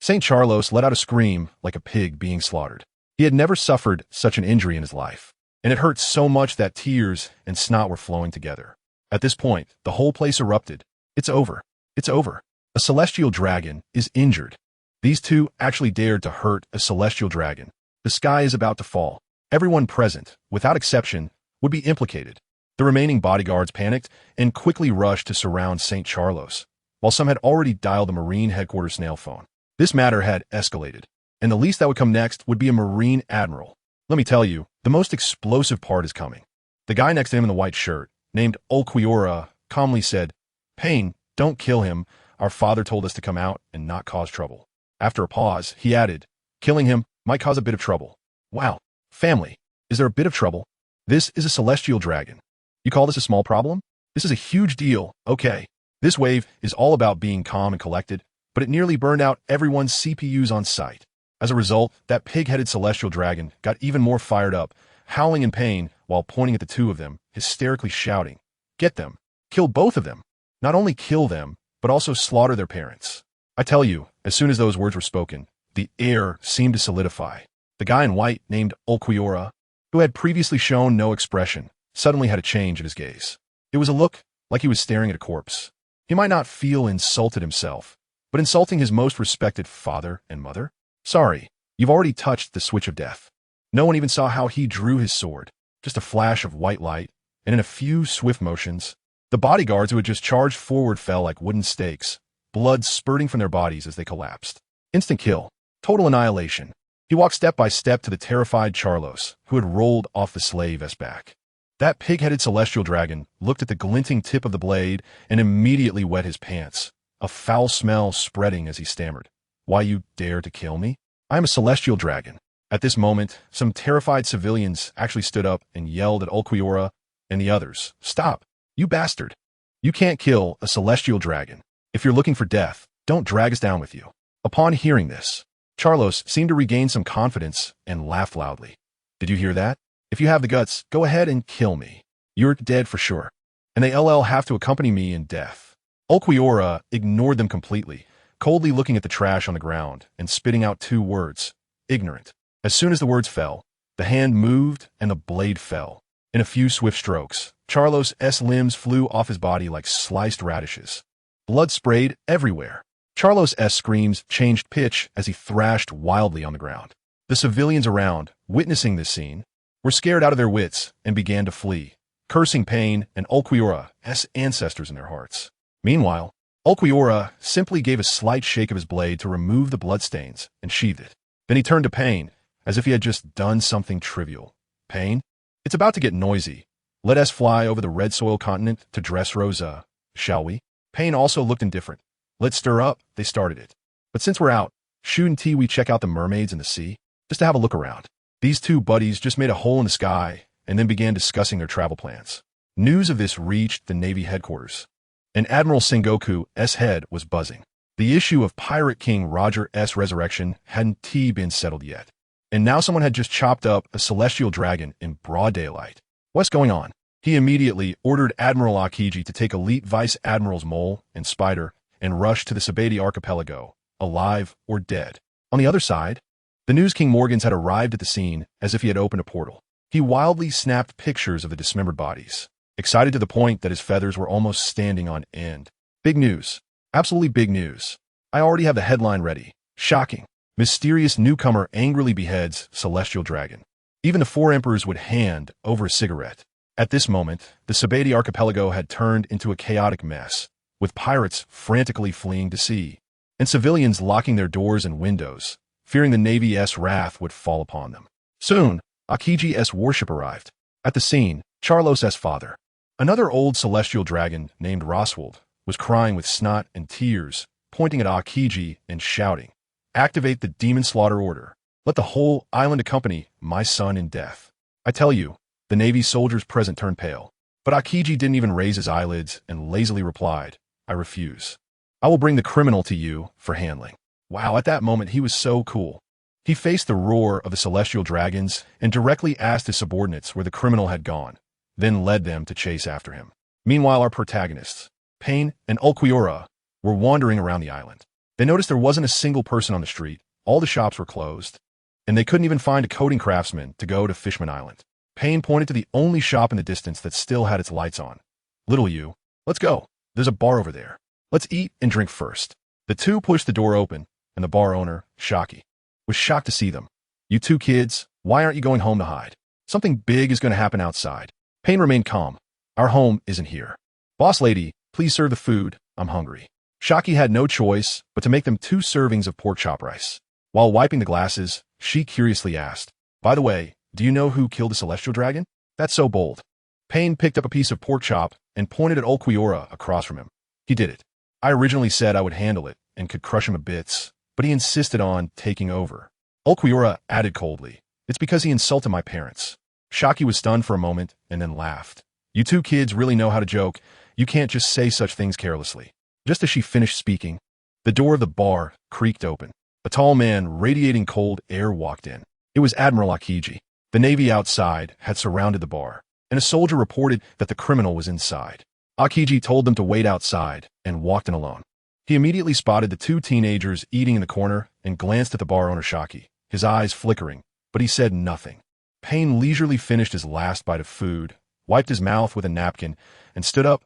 St. Charlos let out a scream like a pig being slaughtered. He had never suffered such an injury in his life, and it hurt so much that tears and snot were flowing together. At this point, the whole place erupted. It's over. It's over. A celestial dragon is injured. These two actually dared to hurt a celestial dragon. The sky is about to fall. Everyone present, without exception, would be implicated. The remaining bodyguards panicked and quickly rushed to surround St. Charlos, while some had already dialed the Marine headquarters snail phone. This matter had escalated, and the least that would come next would be a Marine admiral. Let me tell you, the most explosive part is coming. The guy next to him in the white shirt, named Ulquiorra, calmly said, Payne, don't kill him. Our father told us to come out and not cause trouble. After a pause, he added, killing him might cause a bit of trouble. Wow, family, is there a bit of trouble? This is a celestial dragon. You call this a small problem? This is a huge deal, okay. This wave is all about being calm and collected, but it nearly burned out everyone's CPUs on site. As a result, that pig-headed celestial dragon got even more fired up, howling in pain while pointing at the two of them, hysterically shouting, get them, kill both of them. Not only kill them, but also slaughter their parents. I tell you, as soon as those words were spoken, the air seemed to solidify. The guy in white, named Ulquiorra, who had previously shown no expression, suddenly had a change in his gaze. It was a look like he was staring at a corpse. He might not feel insulted himself, but insulting his most respected father and mother? Sorry, you've already touched the switch of death. No one even saw how he drew his sword, just a flash of white light, and in a few swift motions, the bodyguards who had just charged forward fell like wooden stakes, blood spurting from their bodies as they collapsed. Instant kill. Total annihilation. He walked step by step to the terrified Charlos, who had rolled off the slave's back. That pig-headed celestial dragon looked at the glinting tip of the blade and immediately wet his pants, a foul smell spreading as he stammered. "Why you dare to kill me? I am a celestial dragon." At this moment, some terrified civilians actually stood up and yelled at Ulquiorra and the others, "Stop, you bastard. You can't kill a celestial dragon. If you're looking for death, don't drag us down with you." Upon hearing this, Carlos seemed to regain some confidence and laughed loudly. "Did you hear that? If you have the guts, go ahead and kill me. You're dead for sure. And they have to accompany me in death." Ulquiorra ignored them completely, coldly looking at the trash on the ground and spitting out 2 words, "Ignorant." As soon as the words fell, the hand moved and the blade fell. In a few swift strokes, Carlos's limbs flew off his body like sliced radishes. Blood sprayed everywhere. Carlos's screams changed pitch as he thrashed wildly on the ground. The civilians around, witnessing this scene, were scared out of their wits and began to flee, cursing Pain and Ulquiorra's ancestors in their hearts. Meanwhile, Ulquiorra simply gave a slight shake of his blade to remove the bloodstains and sheathed it. Then he turned to Pain, as if he had just done something trivial. "Pain, it's about to get noisy. Let us fly over the red soil continent to Dressrosa, shall we?" Pain also looked indifferent. "Let's stir up," they started it. "But since we're out, shouldn't we check out the mermaids in the sea? Just to have a look around." These 2 buddies just made a hole in the sky and then began discussing their travel plans. News of this reached the Navy headquarters, and Admiral Sengoku's head was buzzing. The issue of Pirate King Roger's resurrection hadn't been settled yet, and now someone had just chopped up a celestial dragon in broad daylight. What's going on? He immediately ordered Admiral Akiji to take elite Vice Admirals Mole and Spider and rush to the Sabati archipelago, alive or dead. On the other side, the News King Morgans had arrived at the scene as if he had opened a portal. He wildly snapped pictures of the dismembered bodies, excited to the point that his feathers were almost standing on end. "Big news. Absolutely big news. I already have the headline ready. Shocking. Mysterious newcomer angrily beheads celestial dragon." Even the 4 emperors would hand over a cigarette. At this moment, the Sabati archipelago had turned into a chaotic mess, with pirates frantically fleeing to sea, and civilians locking their doors and windows, fearing the Navy's wrath would fall upon them. Soon, Akiji's warship arrived. At the scene, Carlos's father, another old celestial dragon named Roswald, was crying with snot and tears, pointing at Akiji and shouting, "Activate the demon slaughter order. Let the whole island accompany my son in death." I tell you, the Navy soldiers present turned pale, but Akiji didn't even raise his eyelids and lazily replied, "I refuse. I will bring the criminal to you for handling." Wow, at that moment he was so cool. He faced the roar of the celestial dragons and directly asked his subordinates where the criminal had gone, then led them to chase after him. Meanwhile, our protagonists, Pain and Ulquiorra, were wandering around the island. They noticed there wasn't a single person on the street, all the shops were closed, and they couldn't even find a coating craftsman to go to Fishman Island. Pain pointed to the only shop in the distance that still had its lights on. "Little you, let's go. There's a bar over there. Let's eat and drink first." The 2 pushed the door open, and the bar owner, Shocky, was shocked to see them. "You 2 kids, why aren't you going home to hide? Something big is going to happen outside." Pain remained calm. "Our home isn't here. Boss lady, please serve the food. I'm hungry." Shocky had no choice but to make them 2 servings of pork chop rice. While wiping the glasses, she curiously asked, "By the way, do you know who killed the celestial dragon? That's so bold." Pain picked up a piece of pork chop and pointed at Ulquiorra across from him. "He did it. I originally said I would handle it and could crush him to bits, but he insisted on taking over." Ulquiorra added coldly, "It's because he insulted my parents." Shocky was stunned for a moment and then laughed. "You 2 kids really know how to joke. You can't just say such things carelessly." Just as she finished speaking, the door of the bar creaked open. A tall man radiating cold air walked in. It was Admiral Akiji. The Navy outside had surrounded the bar, and a soldier reported that the criminal was inside. Akiji told them to wait outside and walked in alone. He immediately spotted the 2 teenagers eating in the corner and glanced at the bar owner Shocky, his eyes flickering, but he said nothing. Pain leisurely finished his last bite of food, wiped his mouth with a napkin, and stood up.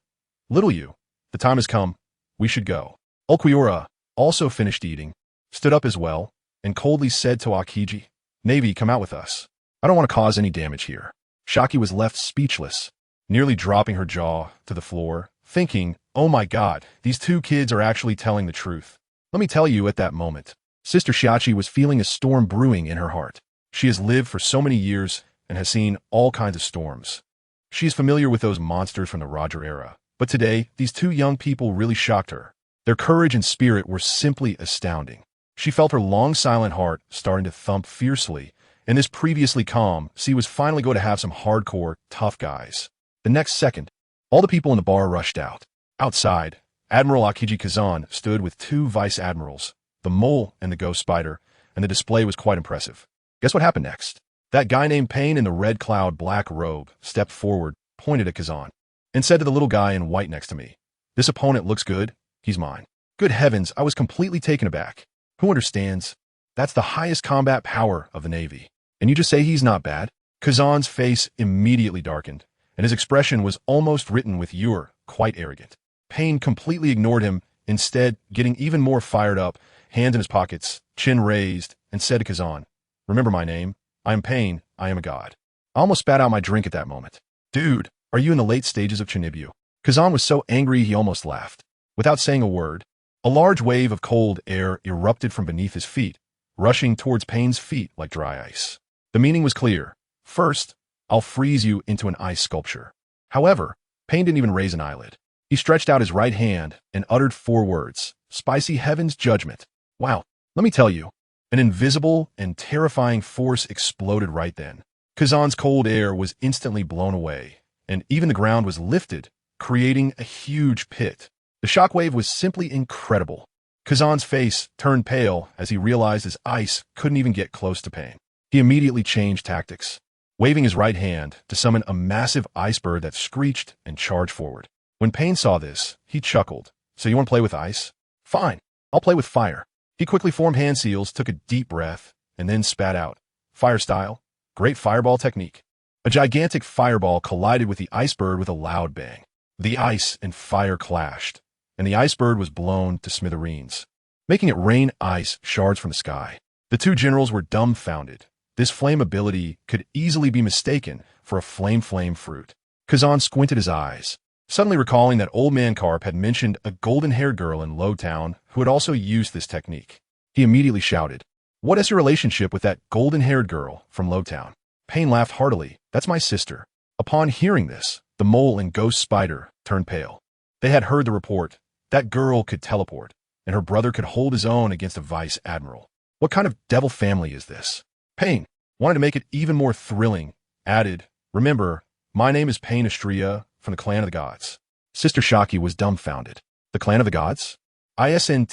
"Little you, the time has come. We should go." Ulquiorra also finished eating, stood up as well, and coldly said to Akiji, "Navy, come out with us. I don't want to cause any damage here." Shocky was left speechless, nearly dropping her jaw to the floor, thinking, "Oh my God, these 2 kids are actually telling the truth." Let me tell you, at that moment, Sister Shiachi was feeling a storm brewing in her heart. She has lived for so many years and has seen all kinds of storms. She is familiar with those monsters from the Roger era, but today, these two young people really shocked her. Their courage and spirit were simply astounding. She felt her long silent heart starting to thump fiercely. In this previously calm, she was finally going to have some hardcore, tough guys. The next second, all the people in the bar rushed out. Outside, Admiral Akiji Kazan stood with two vice admirals, the mole and the ghost spider, and the display was quite impressive. Guess what happened next? That guy named Payne in the red cloud black robe stepped forward, pointed at Kazan, and said to the little guy in white next to me, "This opponent looks good. He's mine." Good heavens, I was completely taken aback. Who understands? That's the highest combat power of the Navy. And you just say he's not bad? Kazan's face immediately darkened, and his expression was almost written with "You're quite arrogant." Payne completely ignored him, instead getting even more fired up, hands in his pockets, chin raised, and said to Kazan, "Remember my name. I am Payne. I am a god." I almost spat out my drink at that moment. Dude, are you in the late stages of Chinibu? Kazan was so angry he almost laughed. Without saying a word, a large wave of cold air erupted from beneath his feet, rushing towards Payne's feet like dry ice. The meaning was clear. First, I'll freeze you into an ice sculpture. However, Payne didn't even raise an eyelid. He stretched out his right hand and uttered 4 words, "Spicy heaven's judgment." Wow, let me tell you, an invisible and terrifying force exploded right then. Kazan's cold air was instantly blown away, and even the ground was lifted, creating a huge pit. The shockwave was simply incredible. Kazan's face turned pale as he realized his ice couldn't even get close to Payne. He immediately changed tactics, waving his right hand to summon a massive ice bird that screeched and charged forward. When Payne saw this, he chuckled. "So you want to play with ice? Fine, I'll play with fire." He quickly formed hand seals, took a deep breath, and then spat out. Fire style, great fireball technique. A gigantic fireball collided with the ice bird with a loud bang. The ice and fire clashed, and the ice bird was blown to smithereens, making it rain ice shards from the sky. The two generals were dumbfounded. This flame ability could easily be mistaken for a flame fruit. Kazan squinted his eyes, suddenly recalling that Old Man Carp had mentioned a golden-haired girl in Lowtown who had also used this technique. He immediately shouted, "What is your relationship with that golden-haired girl from Lowtown?" Payne laughed heartily. "That's my sister." Upon hearing this, the mole and ghost spider turned pale. They had heard the report. That girl could teleport, and her brother could hold his own against a vice admiral. What kind of devil family is this? Payne wanted to make it even more thrilling, added, "Remember, my name is Payne Astria from the Clan of the Gods." Sister Shaki was dumbfounded. The Clan of the Gods? Isn't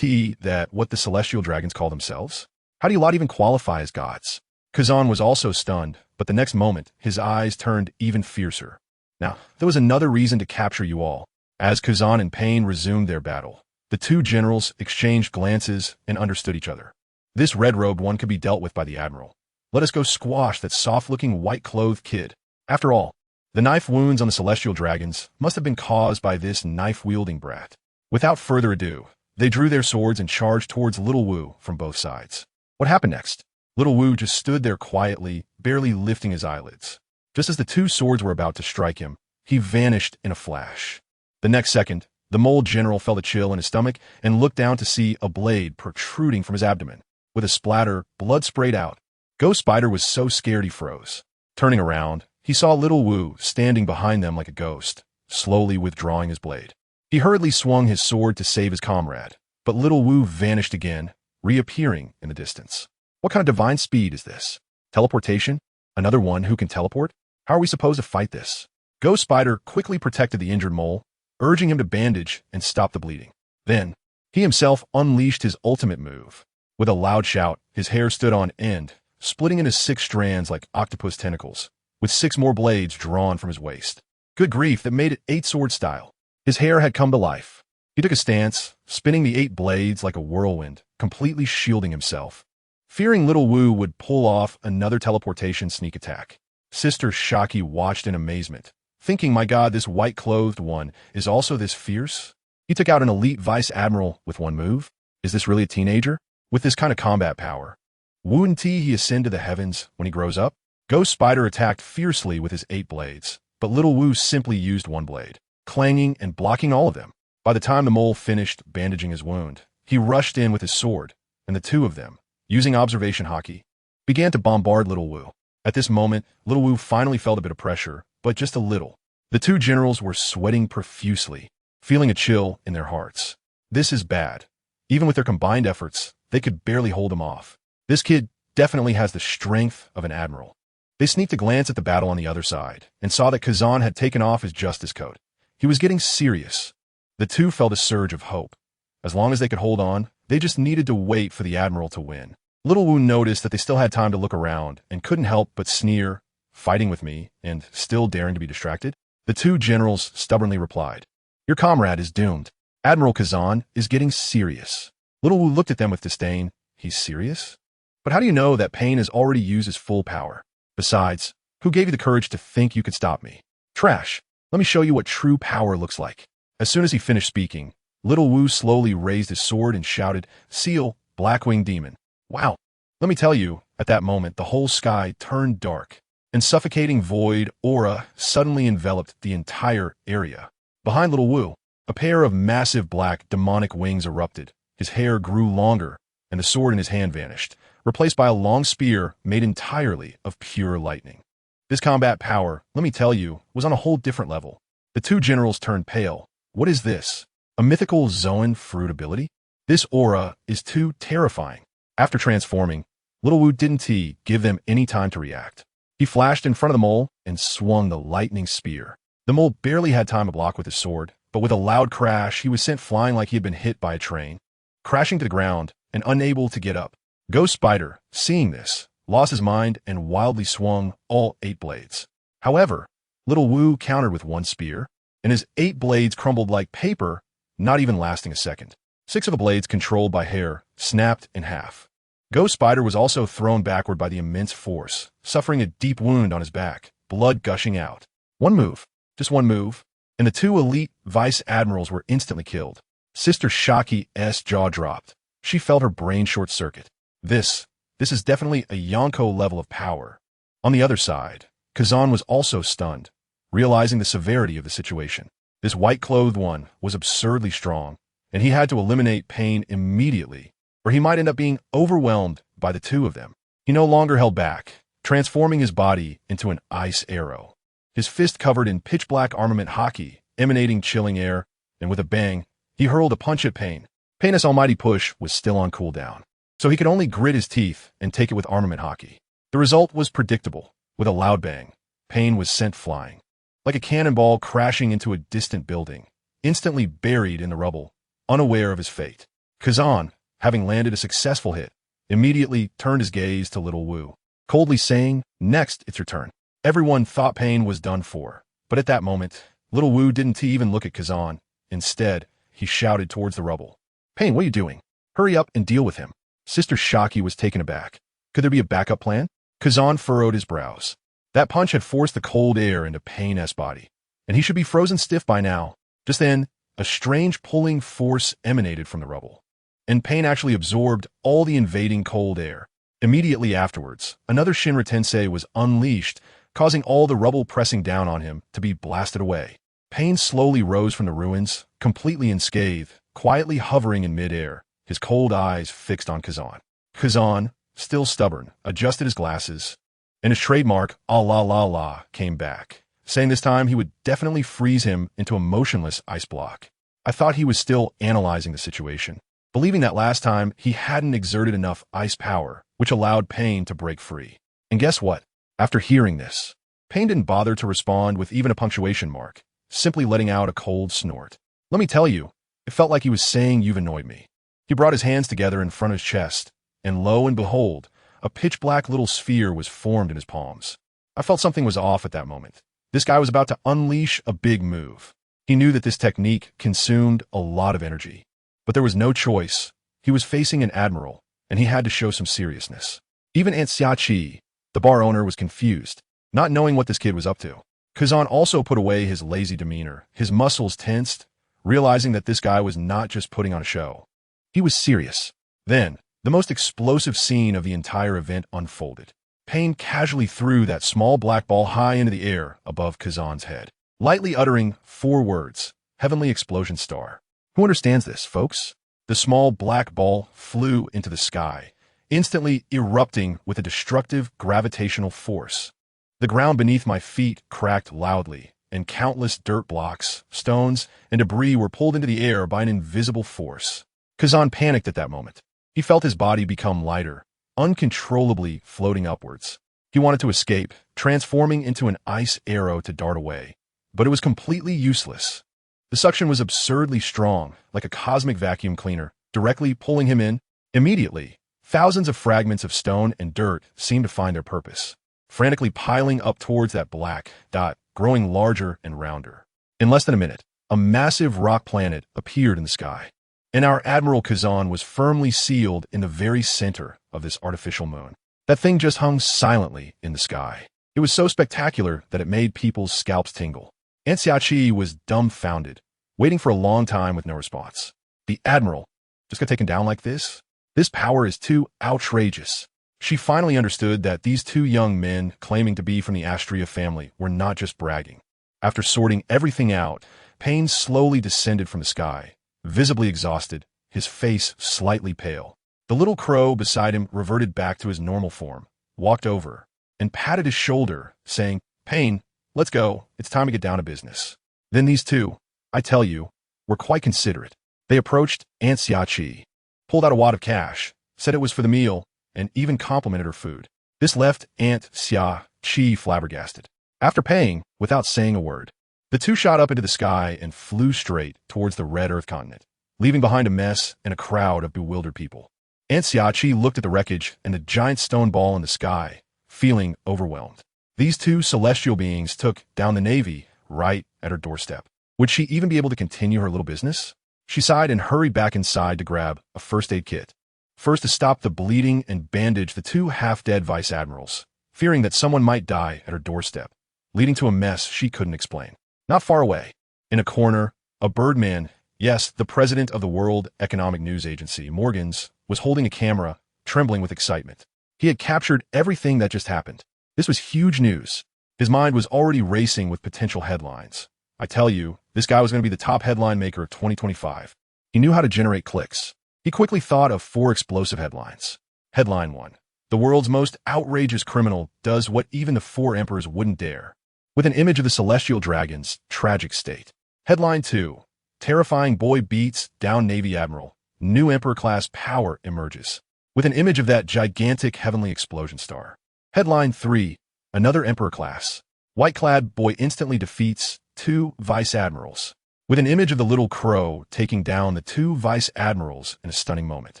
that what the celestial dragons call themselves? How do you lot even qualify as gods? Kazan was also stunned, but the next moment, his eyes turned even fiercer. Now, there was another reason to capture you all. As Kazan and Payne resumed their battle, the two generals exchanged glances and understood each other. This red-robed one could be dealt with by the admiral. Let us go squash that soft-looking white-clothed kid. After all, the knife wounds on the celestial dragons must have been caused by this knife-wielding brat. Without further ado, they drew their swords and charged towards Little Wu from both sides. What happened next? Little Wu just stood there quietly, barely lifting his eyelids. Just as the two swords were about to strike him, he vanished in a flash. The next second, the mole general felt a chill in his stomach and looked down to see a blade protruding from his abdomen. With a splatter, blood sprayed out. Ghost Spider was so scared he froze. Turning around, he saw Little Wu standing behind them like a ghost, slowly withdrawing his blade. He hurriedly swung his sword to save his comrade, but Little Wu vanished again, reappearing in the distance. What kind of divine speed is this? Teleportation? Another one who can teleport? How are we supposed to fight this? Ghost Spider quickly protected the injured mole, urging him to bandage and stop the bleeding. Then, he himself unleashed his ultimate move. With a loud shout, his hair stood on end, splitting into 6 strands like octopus tentacles, with 6 more blades drawn from his waist. Good grief, that made it 8-sword style. His hair had come to life. He took a stance, spinning the 8 blades like a whirlwind, completely shielding himself, fearing Little Wu would pull off another teleportation sneak attack. Sister Shaki watched in amazement, thinking, my god, this white-clothed one is also this fierce? He took out an elite vice admiral with one move? Is this really a teenager? With this kind of combat power, wouldn't he ascend to the heavens when he grows up? Ghost Spider attacked fiercely with his 8 blades, but Little Wu simply used 1 blade, clanging and blocking all of them. By the time the mole finished bandaging his wound, he rushed in with his sword, and the two of them, using observation hockey, began to bombard Little Wu. At this moment, Little Wu finally felt a bit of pressure, but just a little. The two generals were sweating profusely, feeling a chill in their hearts. This is bad. Even with their combined efforts, they could barely hold him off. This kid definitely has the strength of an admiral. They sneaked a glance at the battle on the other side and saw that Kazan had taken off his justice coat. He was getting serious. The two felt a surge of hope. As long as they could hold on, they just needed to wait for the admiral to win. GirlWho noticed that they still had time to look around and couldn't help but sneer, fighting with me and still daring to be distracted. The two generals stubbornly replied, "Your comrade is doomed. Admiral Kazan is getting serious." GirlWho looked at them with disdain. He's serious? But how do you know that Pain has already used his full power? Besides, who gave you the courage to think you could stop me? Trash. Let me show you what true power looks like. As soon as he finished speaking, GirlWho slowly raised his sword and shouted, "Seal, Blackwing Demon." Wow. Let me tell you, at that moment, the whole sky turned dark, and suffocating void aura suddenly enveloped the entire area. Behind GirlWho, a pair of massive black demonic wings erupted. His hair grew longer, and the sword in his hand vanished, replaced by a long spear made entirely of pure lightning. This combat power, let me tell you, was on a whole different level. The two generals turned pale. What is this? A mythical Zoan fruit ability? This aura is too terrifying. After transforming, GirlWho didn't give them any time to react. He flashed in front of the mole and swung the lightning spear. The mole barely had time to block with his sword, but with a loud crash, he was sent flying like he had been hit by a train, crashing to the ground and unable to get up. Ghost Spider, seeing this, lost his mind and wildly swung all 8 blades. However, GirlWho countered with 1 spear, and his 8 blades crumbled like paper, not even lasting a second. 6 of the blades, controlled by Heras, snapped in half. Ghost Spider was also thrown backward by the immense force, suffering a deep wound on his back, blood gushing out. One move, just one move, and the 2 elite vice admirals were instantly killed. Sister Shaki's jaw dropped. She felt her brain short-circuit. This is definitely a Yonko level of power. On the other side, Kazan was also stunned, realizing the severity of the situation. This white-clothed one was absurdly strong, and he had to eliminate Pain immediately, or he might end up being overwhelmed by the 2 of them. He no longer held back, transforming his body into an ice arrow. His fist covered in pitch-black armament hockey, emanating chilling air, and with a bang, he hurled a punch at Pain. Pain's almighty push was still on cooldown, so he could only grit his teeth and take it with armament hockey. The result was predictable. With a loud bang, Pain was sent flying, like a cannonball crashing into a distant building, instantly buried in the rubble, unaware of his fate. Kazan, having landed a successful hit, immediately turned his gaze to GirlWho, coldly saying, "Next, it's your turn." Everyone thought Pain was done for, but at that moment, GirlWho didn't even look at Kazan. Instead, he shouted towards the rubble, "Pain, what are you doing? Hurry up and deal with him." Sister Shaki was taken aback. Could there be a backup plan? Kazan furrowed his brows. That punch had forced the cold air into Pain's body, and he should be frozen stiff by now. Just then, a strange pulling force emanated from the rubble, and Pain actually absorbed all the invading cold air. Immediately afterwards, another Shinra Tensei was unleashed, causing all the rubble pressing down on him to be blasted away. Pain slowly rose from the ruins, completely unscathed, quietly hovering in midair, his cold eyes fixed on Kazan. Kazan, still stubborn, adjusted his glasses, and his trademark "ah la la la" came back, saying this time he would definitely freeze him into a motionless ice block. I thought he was still analyzing the situation, believing that last time he hadn't exerted enough ice power, which allowed Pain to break free. And guess what? After hearing this, Pain didn't bother to respond with even a punctuation mark, simply letting out a cold snort. Let me tell you, it felt like he was saying, "You've annoyed me." He brought his hands together in front of his chest, and lo and behold, a pitch-black little sphere was formed in his palms. I felt something was off at that moment. This guy was about to unleash a big move. He knew that this technique consumed a lot of energy, but there was no choice. He was facing an admiral, and he had to show some seriousness. Even Aunt Xiachi, the bar owner, was confused, not knowing what this kid was up to. Kazan also put away his lazy demeanor, his muscles tensed, realizing that this guy was not just putting on a show. He was serious. Then, the most explosive scene of the entire event unfolded. Pain casually threw that small black ball high into the air above Kazan's head, lightly uttering 4 words, "Heavenly Explosion Star." Who understands this, folks? The small black ball flew into the sky, instantly erupting with a destructive gravitational force. The ground beneath my feet cracked loudly, and countless dirt blocks, stones, and debris were pulled into the air by an invisible force. Kazan panicked at that moment. He felt his body become lighter, uncontrollably floating upwards. He wanted to escape, transforming into an ice arrow to dart away. But it was completely useless. The suction was absurdly strong, like a cosmic vacuum cleaner, directly pulling him in. Immediately, thousands of fragments of stone and dirt seemed to find their purpose, frantically piling up towards that black dot, growing larger and rounder. In less than a minute, a massive rock planet appeared in the sky, and our Admiral Kazan was firmly sealed in the very center of this artificial moon. That thing just hung silently in the sky. It was so spectacular that it made people's scalps tingle. Aunt Xiaoqi was dumbfounded, waiting for a long time with no response. The Admiral just got taken down like this? This power is too outrageous. She finally understood that these two young men claiming to be from the Astria family were not just bragging. After sorting everything out, Payne slowly descended from the sky, visibly exhausted, his face slightly pale. The little crow beside him reverted back to his normal form, walked over, and patted his shoulder, saying, "Payne, let's go. It's time to get down to business." Then these two, I tell you, were quite considerate. They approached Aunt Xiaoqi, pulled out a wad of cash, said it was for the meal, and even complimented her food. This left Aunt Xiaoqi flabbergasted. After paying, without saying a word, the two shot up into the sky and flew straight towards the red Earth continent, leaving behind a mess and a crowd of bewildered people. Aunt Xiaoqi looked at the wreckage and the giant stone ball in the sky, feeling overwhelmed. These two celestial beings took down the Navy right at her doorstep. Would she even be able to continue her little business? She sighed and hurried back inside to grab a first aid kit. First to stop the bleeding and bandage the two half-dead vice admirals, fearing that someone might die at her doorstep, leading to a mess she couldn't explain. Not far away, in a corner, a birdman, yes, the president of the World Economic News Agency, Morgans, was holding a camera, trembling with excitement. He had captured everything that just happened. This was huge news. His mind was already racing with potential headlines. I tell you, this guy was going to be the top headline maker of 2025. He knew how to generate clicks. He quickly thought of 4 explosive headlines. Headline 1. The world's most outrageous criminal does what even the 4 emperors wouldn't dare. With an image of the celestial dragon's tragic state. Headline 2. Terrifying boy beats down Navy admiral. New emperor-class power emerges. With an image of that gigantic heavenly explosion star. Headline 3. Another emperor-class. White-clad boy instantly defeats 2 vice admirals. With an image of the little crow taking down the 2 vice admirals in a stunning moment.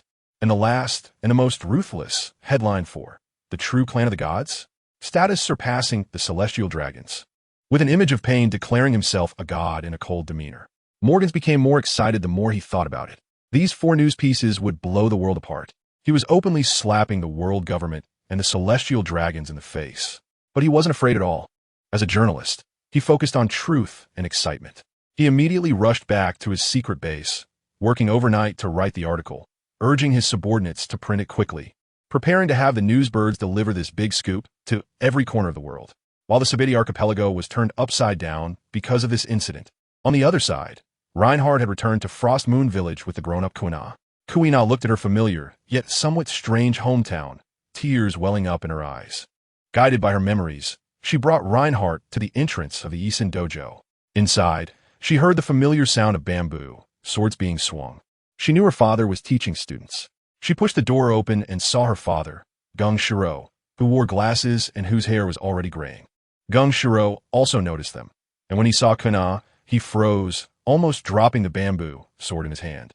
And the last and the most ruthless, headline 4. The true clan of the gods? Status surpassing the celestial dragons. With an image of Payne declaring himself a god in a cold demeanor. Morgans became more excited the more he thought about it. These 4 news pieces would blow the world apart. He was openly slapping the world government and the celestial dragons in the face. But he wasn't afraid at all. As a journalist, he focused on truth and excitement. He immediately rushed back to his secret base, working overnight to write the article, urging his subordinates to print it quickly, preparing to have the newsbirds deliver this big scoop to every corner of the world. While the Sabiti archipelago was turned upside down because of this incident, on the other side, Reinhard had returned to Frost Moon Village with the grown-up Kuina. Kuina looked at her familiar, yet somewhat strange hometown, tears welling up in her eyes. Guided by her memories, she brought Reinhardt to the entrance of the Isen dojo. Inside, she heard the familiar sound of bamboo, swords being swung. She knew her father was teaching students. She pushed the door open and saw her father, Gung Shiro, who wore glasses and whose hair was already graying. Gung Shiro also noticed them, and when he saw Kuina, he froze, almost dropping the bamboo sword in his hand.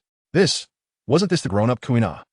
Wasn't this the grown-up Kuina?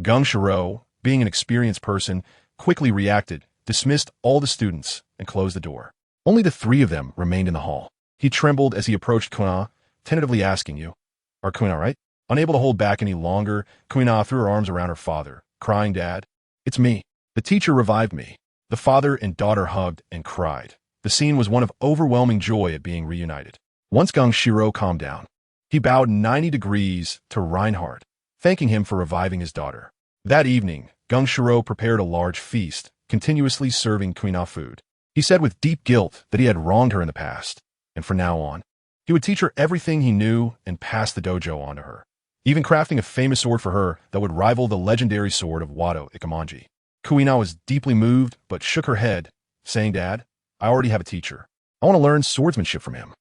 Gung Shiro, being an experienced person, quickly reacted, dismissed all the students, and closed the door. Only the 3 of them remained in the hall. He trembled as he approached Kuina, tentatively asking, "You are Kuina, right?" Unable to hold back any longer, Kuina threw her arms around her father, crying, "Dad, it's me. The teacher revived me." The father and daughter hugged and cried. The scene was one of overwhelming joy at being reunited. Once Gung Shiro calmed down, he bowed 90 degrees to Reinhard, thanking him for reviving his daughter. That evening, Gung Shiro prepared a large feast, continuously serving Kuina food. He said with deep guilt that he had wronged her in the past, and from now on, he would teach her everything he knew and pass the dojo on to her, even crafting a famous sword for her that would rival the legendary sword of Wado Ikamanji. Kuina was deeply moved, but shook her head, saying, "Dad, I already have a teacher. I want to learn swordsmanship from him."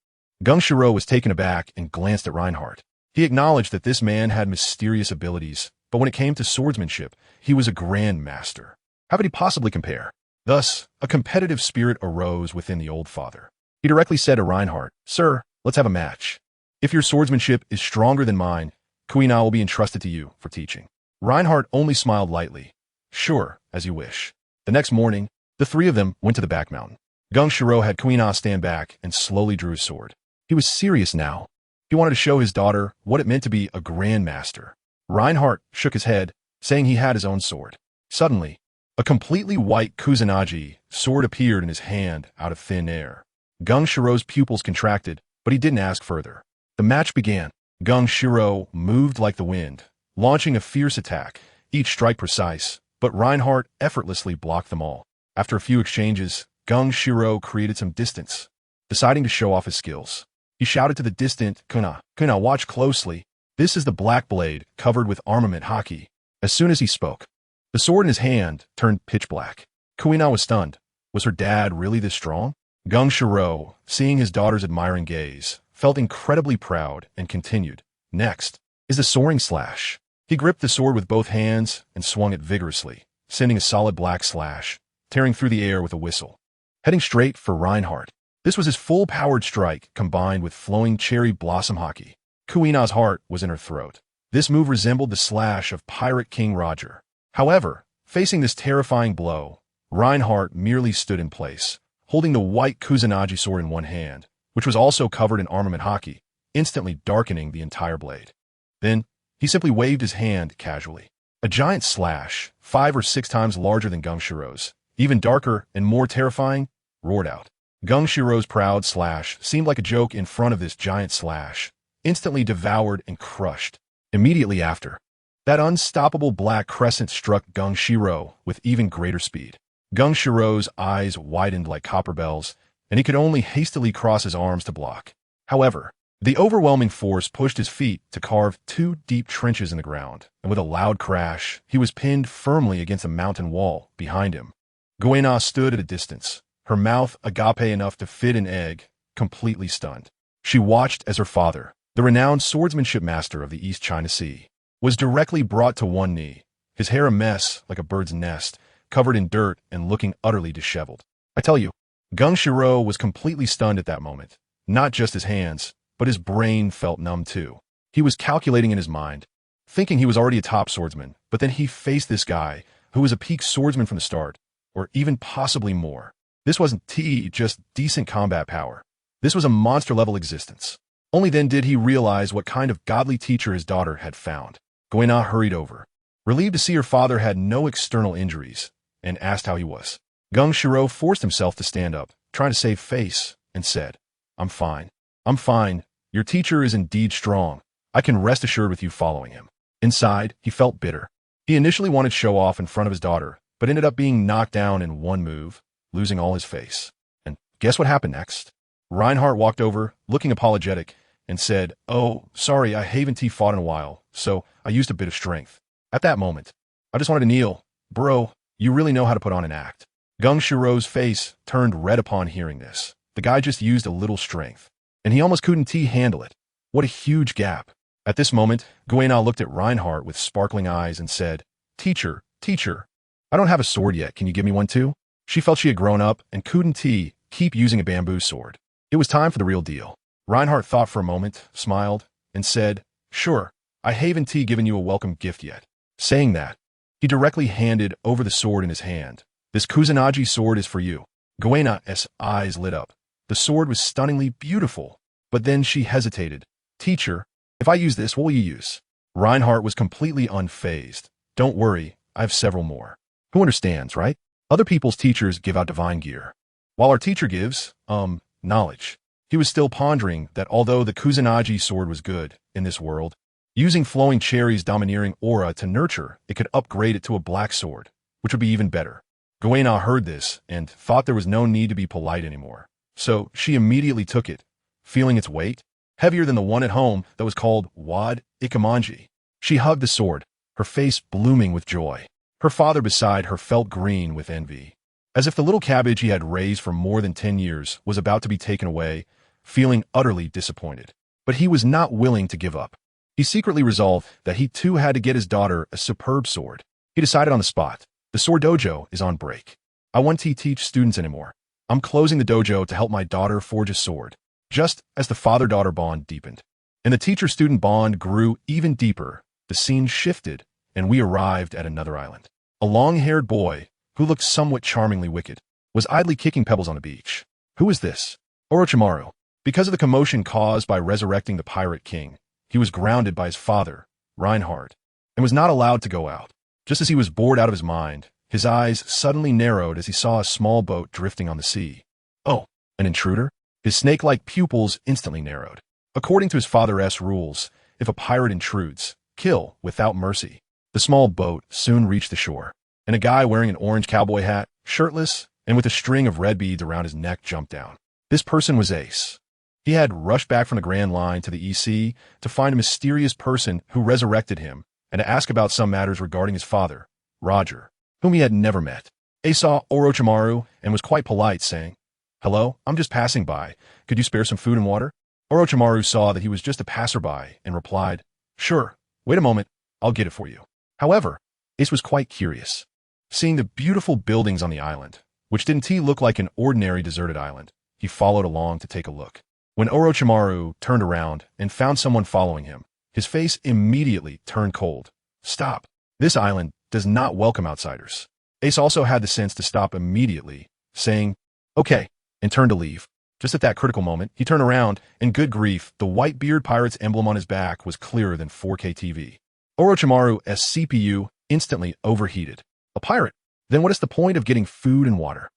GirlWho was taken aback and glanced at Reinhardt. He acknowledged that this man had mysterious abilities, but when it came to swordsmanship, he was a grandmaster. How could he possibly compare? Thus, a competitive spirit arose within the old father. He directly said to Reinhardt, "Sir, let's have a match. If your swordsmanship is stronger than mine, Kuina will be entrusted to you for teaching." Reinhardt only smiled lightly. "Sure, as you wish." The next morning, the three of them went to the back mountain. GirlWho had Kuina stand back and slowly drew his sword. He was serious now. He wanted to show his daughter what it meant to be a grandmaster. Reinhardt shook his head, saying he had his own sword. Suddenly, a completely white Kusanagi sword appeared in his hand out of thin air. GirlWho's pupils contracted, but he didn't ask further. The match began. GirlWho moved like the wind, launching a fierce attack, each strike precise, but Reinhardt effortlessly blocked them all. After a few exchanges, GirlWho created some distance, deciding to show off his skills. He shouted to the distant Kuna, "Watch closely. This is the black blade covered with armament haki." As soon as he spoke, the sword in his hand turned pitch black. Kuina was stunned. Was her dad really this strong? GirlWho, seeing his daughter's admiring gaze, felt incredibly proud and continued. "Next is the soaring slash." He gripped the sword with both hands and swung it vigorously, sending a solid black slash, tearing through the air with a whistle. Heading straight for Reinhardt. This was his full-powered strike combined with flowing cherry blossom haki. Kuina's heart was in her throat. This move resembled the slash of Pirate King Roger. However, facing this terrifying blow, Reinhardt merely stood in place, holding the white Kusanagi sword in one hand, which was also covered in armament haki, instantly darkening the entire blade. Then, he simply waved his hand casually. A giant slash, 5 or 6 times larger than GirlWho's, even darker and more terrifying, roared out. GirlWho's proud slash seemed like a joke in front of this giant slash, instantly devoured and crushed. Immediately after, that unstoppable black crescent struck GirlWho with even greater speed. GirlWho's eyes widened like copper bells, and he could only hastily cross his arms to block. However, the overwhelming force pushed his feet to carve 2 deep trenches in the ground, and with a loud crash, he was pinned firmly against a mountain wall behind him. Kuina stood at a distance, her mouth agape enough to fit an egg, completely stunned. She watched as her father, the renowned swordsmanship master of the East China Sea, was directly brought to one knee, his hair a mess like a bird's nest, covered in dirt and looking utterly disheveled. I tell you, GirlWho was completely stunned at that moment. Not just his hands, but his brain felt numb too. He was calculating in his mind, thinking he was already a top swordsman, but then he faced this guy who was a peak swordsman from the start, or even possibly more. This wasn't just decent combat power. This was a monster-level existence. Only then did he realize what kind of godly teacher his daughter had found. Kuina hurried over, relieved to see her father had no external injuries, and asked how he was. GirlWho forced himself to stand up, trying to save face, and said, I'm fine. I'm fine. Your teacher is indeed strong. I can rest assured with you following him." Inside, he felt bitter. He initially wanted to show off in front of his daughter, but ended up being knocked down in one move, losing all his face. And guess what happened next? Reinhardt walked over, looking apologetic, and said, "Oh, sorry, I haven't fought in a while, so I used a bit of strength." At that moment, I just wanted to kneel. "Bro, you really know how to put on an act." GirlWho's face turned red upon hearing this. The guy just used a little strength, and he almost couldn't handle it. What a huge gap. At this moment, Kuina looked at Reinhardt with sparkling eyes and said, Teacher, I don't have a sword yet. Can you give me one too?" She felt she had grown up and couldn't keep using a bamboo sword. It was time for the real deal. Reinhardt thought for a moment, smiled, and said, "Sure, I haven't given you a welcome gift yet." Saying that, he directly handed over the sword in his hand. "This Kusanagi sword is for you." Kuina's eyes lit up. The sword was stunningly beautiful, but then she hesitated. "Teacher, if I use this, what will you use?" Reinhardt was completely unfazed. "Don't worry, I have several more." Who understands, right? Other people's teachers give out divine gear, while our teacher gives, knowledge. He was still pondering that although the Kusanagi sword was good in this world, using flowing cherry's domineering aura to nurture, it could upgrade it to a black sword, which would be even better. Kuina heard this and thought there was no need to be polite anymore. So she immediately took it, feeling its weight, heavier than the one at home that was called Wad Ikamanji. She hugged the sword, her face blooming with joy. Her father beside her felt green with envy. as if the little cabbage he had raised for more than 10 years was about to be taken away, feeling utterly disappointed. But he was not willing to give up. He secretly resolved that he too had to get his daughter a superb sword. He decided on the spot. The sword dojo is on break. I won't teach students anymore. I'm closing the dojo to help my daughter forge a sword. Just as the father-daughter bond deepened, and the teacher-student bond grew even deeper, the scene shifted, and we arrived at another island. A long-haired boy, who looked somewhat charmingly wicked, was idly kicking pebbles on a beach. Who is this? Orochimaru. Because of the commotion caused by resurrecting the pirate king, he was grounded by his father, Reinhard, and was not allowed to go out. Just as he was bored out of his mind, his eyes suddenly narrowed as he saw a small boat drifting on the sea. Oh, an intruder? His snake-like pupils instantly narrowed. According to his father's rules, if a pirate intrudes, kill without mercy. The small boat soon reached the shore, and a guy wearing an orange cowboy hat, shirtless, and with a string of red beads around his neck jumped down. This person was Ace. He had rushed back from the Grand Line to the EC to find a mysterious person who resurrected him and to ask about some matters regarding his father, Roger, whom he had never met. Ace saw Orochimaru and was quite polite, saying, "Hello, I'm just passing by. Could you spare some food and water?" Orochimaru saw that he was just a passerby and replied, "Sure, wait a moment, I'll get it for you." However, Ace was quite curious. Seeing the beautiful buildings on the island, which didn't look like an ordinary deserted island, he followed along to take a look. When Orochimaru turned around and found someone following him, his face immediately turned cold. Stop. This island does not welcome outsiders. Ace also had the sense to stop immediately, saying, "Okay," and turned to leave. Just at that critical moment, he turned around, and good grief, the Whitebeard Pirate's emblem on his back was clearer than 4K TV. Orochimaru's CPU instantly overheated. A pirate? Then what is the point of getting food and water?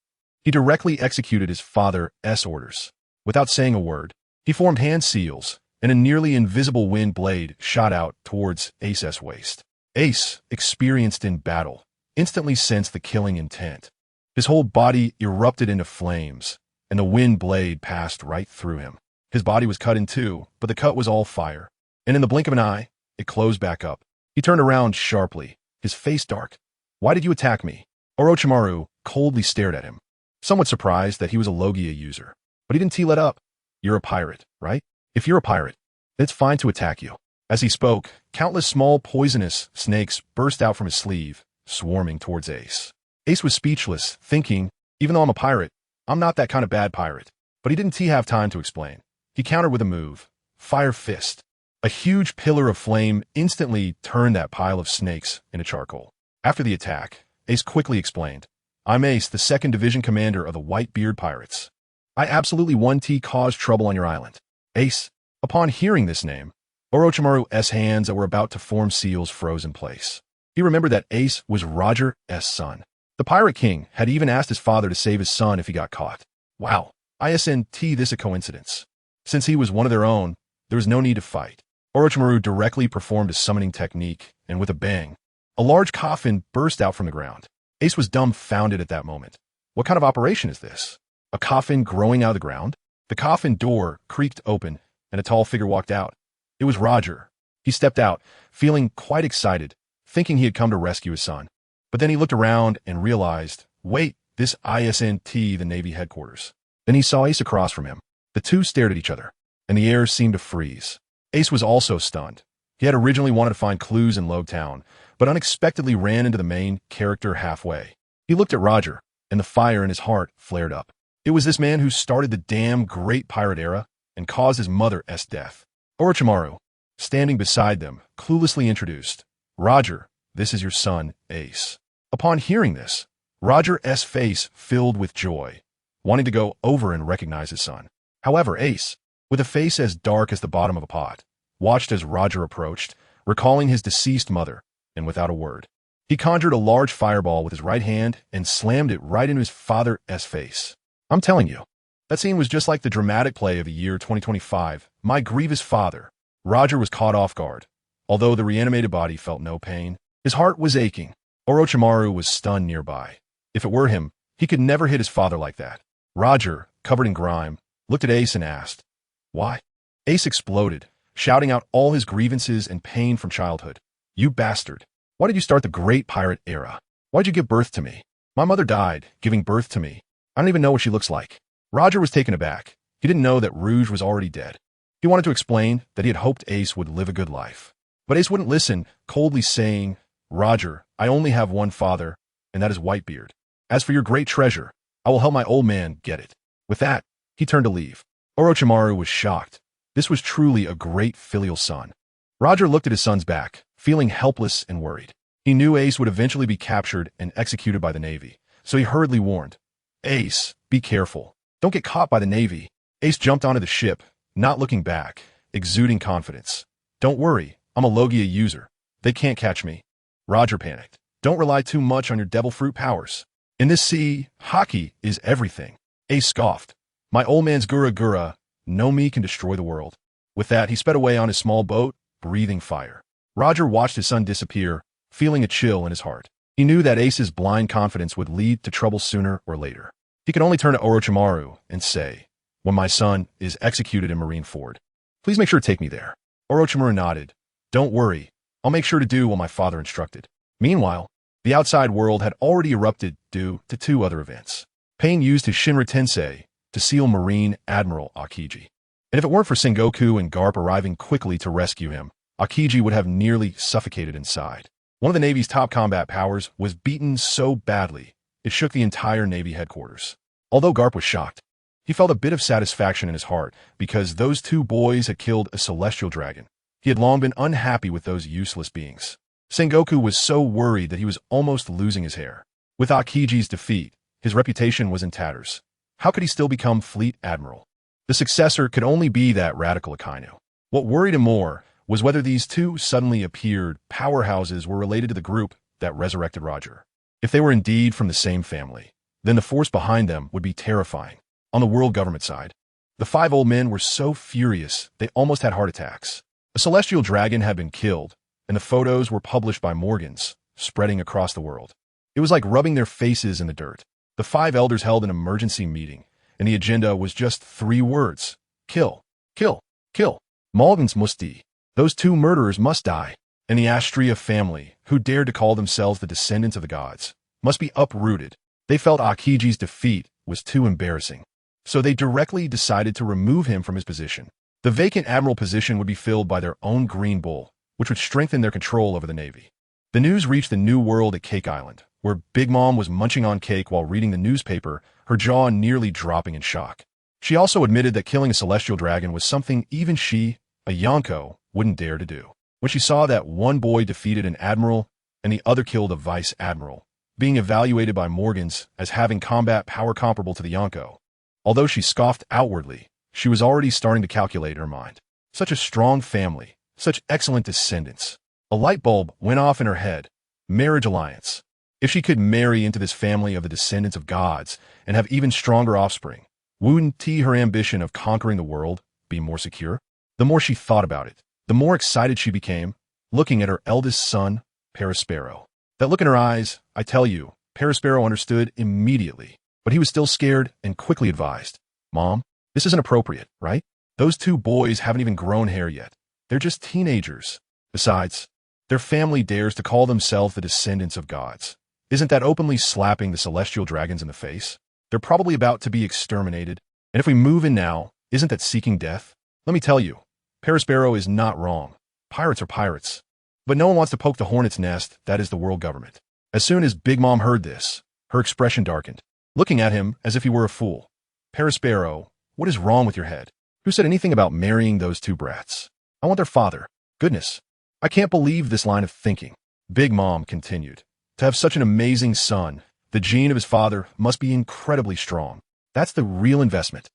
He directly executed his father's orders. Without saying a word, he formed hand seals, and a nearly invisible wind blade shot out towards Ace's waist. Ace, experienced in battle, instantly sensed the killing intent. His whole body erupted into flames, and the wind blade passed right through him. His body was cut in two, but the cut was all fire, and in the blink of an eye, it closed back up. He turned around sharply, his face dark. "Why did you attack me?" Orochimaru coldly stared at him, somewhat surprised that he was a Logia user. But he didn't let up. "You're a pirate, right? If you're a pirate, then it's fine to attack you." As he spoke, countless small poisonous snakes burst out from his sleeve, swarming towards Ace. Ace was speechless, thinking, even though I'm a pirate, I'm not that kind of bad pirate. But he didn't have time to explain. He countered with a move. Fire Fist. A huge pillar of flame instantly turned that pile of snakes into charcoal. After the attack, Ace quickly explained, "I'm Ace, the 2nd Division Commander of the Whitebeard Pirates. I absolutely caused trouble on your island." Ace. Upon hearing this name, Orochimaru's hands that were about to form seals froze in place. He remembered that Ace was Roger's son. The Pirate King had even asked his father to save his son if he got caught. Wow, isn't this a coincidence? Since he was one of their own, there was no need to fight. Orochimaru directly performed a summoning technique, and with a bang, a large coffin burst out from the ground. Ace was dumbfounded at that moment. What kind of operation is this? A coffin growing out of the ground? The coffin door creaked open, and a tall figure walked out. It was Roger. He stepped out, feeling quite excited, thinking he had come to rescue his son. But then he looked around and realized, wait, this isn't the Navy headquarters. Then he saw Ace across from him. The two stared at each other, and the air seemed to freeze. Ace was also stunned. He had originally wanted to find clues in Log Town, but unexpectedly ran into the main character halfway. He looked at Roger, and the fire in his heart flared up. It was this man who started the damn great pirate era and caused his mother's death. Orochimaru, standing beside them, cluelessly introduced, "Roger, this is your son, Ace." Upon hearing this, Roger's face filled with joy, wanting to go over and recognize his son. However, Ace, with a face as dark as the bottom of a pot, watched as Roger approached, recalling his deceased mother, and without a word, he conjured a large fireball with his right hand and slammed it right into his father's face. I'm telling you, that scene was just like the dramatic play of the year 2025, My Grievous Father. Roger was caught off guard. Although the reanimated body felt no pain, his heart was aching. Orochimaru was stunned nearby. If it were him, he could never hit his father like that. Roger, covered in grime, looked at Ace and asked, "Why?" Ace exploded, shouting out all his grievances and pain from childhood. "You bastard. Why did you start the Great Pirate Era? Why'd you give birth to me? My mother died, giving birth to me. I don't even know what she looks like. Roger was taken aback. He didn't know that Rouge was already dead. He wanted to explain that he had hoped Ace would live a good life. But Ace wouldn't listen, coldly saying, Roger, I only have one father, and that is Whitebeard. As for your great treasure, I will help my old man get it. With that, he turned to leave. Orochimaru was shocked. This was truly a great filial son. Roger looked at his son's back, feeling helpless and worried. He knew Ace would eventually be captured and executed by the Navy, so he hurriedly warned, Ace, be careful. Don't get caught by the Navy. Ace jumped onto the ship, not looking back, exuding confidence. Don't worry, I'm a Logia user. They can't catch me. Roger panicked. Don't rely too much on your devil fruit powers. In this sea, hockey is everything. Ace scoffed. My old man's Gura, no me can destroy the world. With that, he sped away on his small boat, breathing fire. Roger watched his son disappear, feeling a chill in his heart. He knew that Ace's blind confidence would lead to trouble sooner or later. He could only turn to Orochimaru and say, when my son is executed in Marineford, please make sure to take me there. Orochimaru nodded. Don't worry, I'll make sure to do what my father instructed. Meanwhile, the outside world had already erupted due to two other events. Pain used his Shinra Tensei to seal Marine Admiral Aokiji. And if it weren't for Sengoku and Garp arriving quickly to rescue him, Aokiji would have nearly suffocated inside. One of the Navy's top combat powers was beaten so badly, it shook the entire Navy headquarters. Although Garp was shocked, he felt a bit of satisfaction in his heart because those two boys had killed a celestial dragon. He had long been unhappy with those useless beings. Sengoku was so worried that he was almost losing his hair. With Aokiji's defeat, his reputation was in tatters. How could he still become Fleet Admiral? The successor could only be that radical Akainu. What worried him more was whether these two suddenly appeared powerhouses were related to the group that resurrected Roger. If they were indeed from the same family, then the force behind them would be terrifying. On the world government side, the five old men were so furious they almost had heart attacks. A celestial dragon had been killed, and the photos were published by Morgans, spreading across the world. It was like rubbing their faces in the dirt. The five elders held an emergency meeting, and the agenda was just 3 words. Kill, kill, kill. Morgans must die. Those two murderers must die. And the Astria family, who dared to call themselves the descendants of the gods, must be uprooted. They felt Aokiji's defeat was too embarrassing. So they directly decided to remove him from his position. The vacant admiral position would be filled by their own Green Bull, which would strengthen their control over the Navy. The news reached the New World at Cake Island, where Big Mom was munching on cake while reading the newspaper, her jaw nearly dropping in shock. She also admitted that killing a celestial dragon was something even she, a Yonko, wouldn't dare to do. When she saw that one boy defeated an admiral and the other killed a vice admiral, being evaluated by Morgans as having combat power comparable to the Yonko. Although she scoffed outwardly, she was already starting to calculate in her mind. Such a strong family, such excellent descendants. A light bulb went off in her head. Marriage alliance. If she could marry into this family of the descendants of gods and have even stronger offspring, wouldn't her ambition of conquering the world be more secure? The more she thought about it, the more excited she became, looking at her eldest son, Perispero. That look in her eyes, I tell you, Perispero understood immediately, but he was still scared and quickly advised, Mom, this isn't appropriate, right? Those two boys haven't even grown hair yet. They're just teenagers. Besides, their family dares to call themselves the descendants of gods. Isn't that openly slapping the celestial dragons in the face? They're probably about to be exterminated. And if we move in now, isn't that seeking death? Let me tell you, Perispero is not wrong. Pirates are pirates. But no one wants to poke the hornet's nest that is the world government. As soon as Big Mom heard this, her expression darkened, looking at him as if he were a fool. Perispero, what is wrong with your head? Who said anything about marrying those two brats? I want their father. Goodness, I can't believe this line of thinking. Big Mom continued. To have such an amazing son, the gene of his father must be incredibly strong. That's the real investment.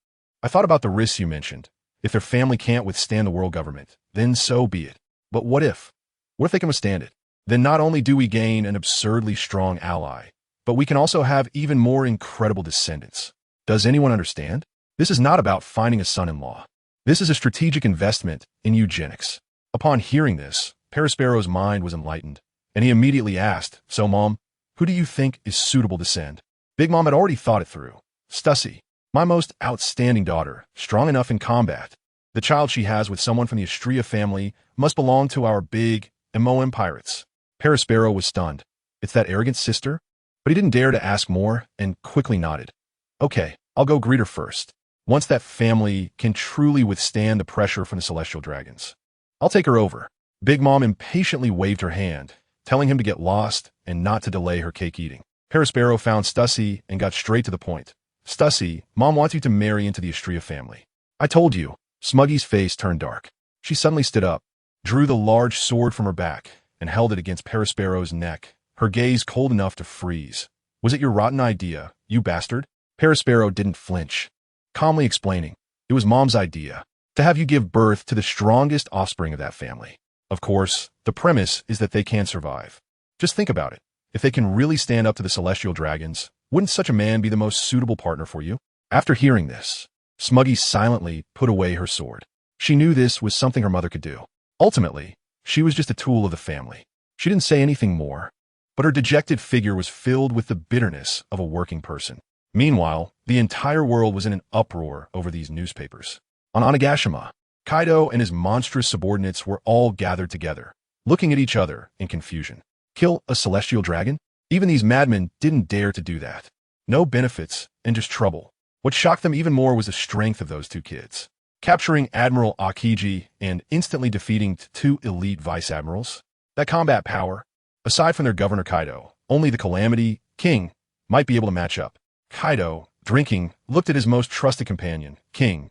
I thought about the risks you mentioned. If their family can't withstand the world government, then so be it. But what if? What if they can withstand it? Then not only do we gain an absurdly strong ally, but we can also have even more incredible descendants. Does anyone understand? This is not about finding a son-in-law. This is a strategic investment in eugenics. Upon hearing this, Perispero's mind was enlightened, and he immediately asked, So, Mom, who do you think is suitable to send? Big Mom had already thought it through. Stussy, my most outstanding daughter, strong enough in combat. The child she has with someone from the Astria family must belong to our big Emoan pirates. Perispero was stunned. It's that arrogant sister? But he didn't dare to ask more and quickly nodded. Okay, I'll go greet her first. Once that family can truly withstand the pressure from the celestial dragons, I'll take her over. Big Mom impatiently waved her hand, telling him to get lost and not to delay her cake eating. Heras found Stussy and got straight to the point. Stussy, Mom wants you to marry into the Astria family. I told you. Smuggy's face turned dark. She suddenly stood up, drew the large sword from her back, and held it against Peraspero's neck, her gaze cold enough to freeze. Was it your rotten idea, you bastard? Peraspero didn't flinch, calmly explaining. It was Mom's idea, to have you give birth to the strongest offspring of that family. Of course, the premise is that they can survive. Just think about it. If they can really stand up to the celestial dragons, wouldn't such a man be the most suitable partner for you? After hearing this, Smuggy silently put away her sword. She knew this was something her mother could do. Ultimately, she was just a tool of the family. She didn't say anything more, but her dejected figure was filled with the bitterness of a working person. Meanwhile, the entire world was in an uproar over these newspapers. On Onigashima, Kaido and his monstrous subordinates were all gathered together, looking at each other in confusion. Kill a celestial dragon? Even these madmen didn't dare to do that. No benefits and just trouble. What shocked them even more was the strength of those two kids. Capturing Admiral Akiji and instantly defeating two elite vice admirals. That combat power, aside from their governor Kaido, only the Calamity King might be able to match up. Kaido, drinking, looked at his most trusted companion. King,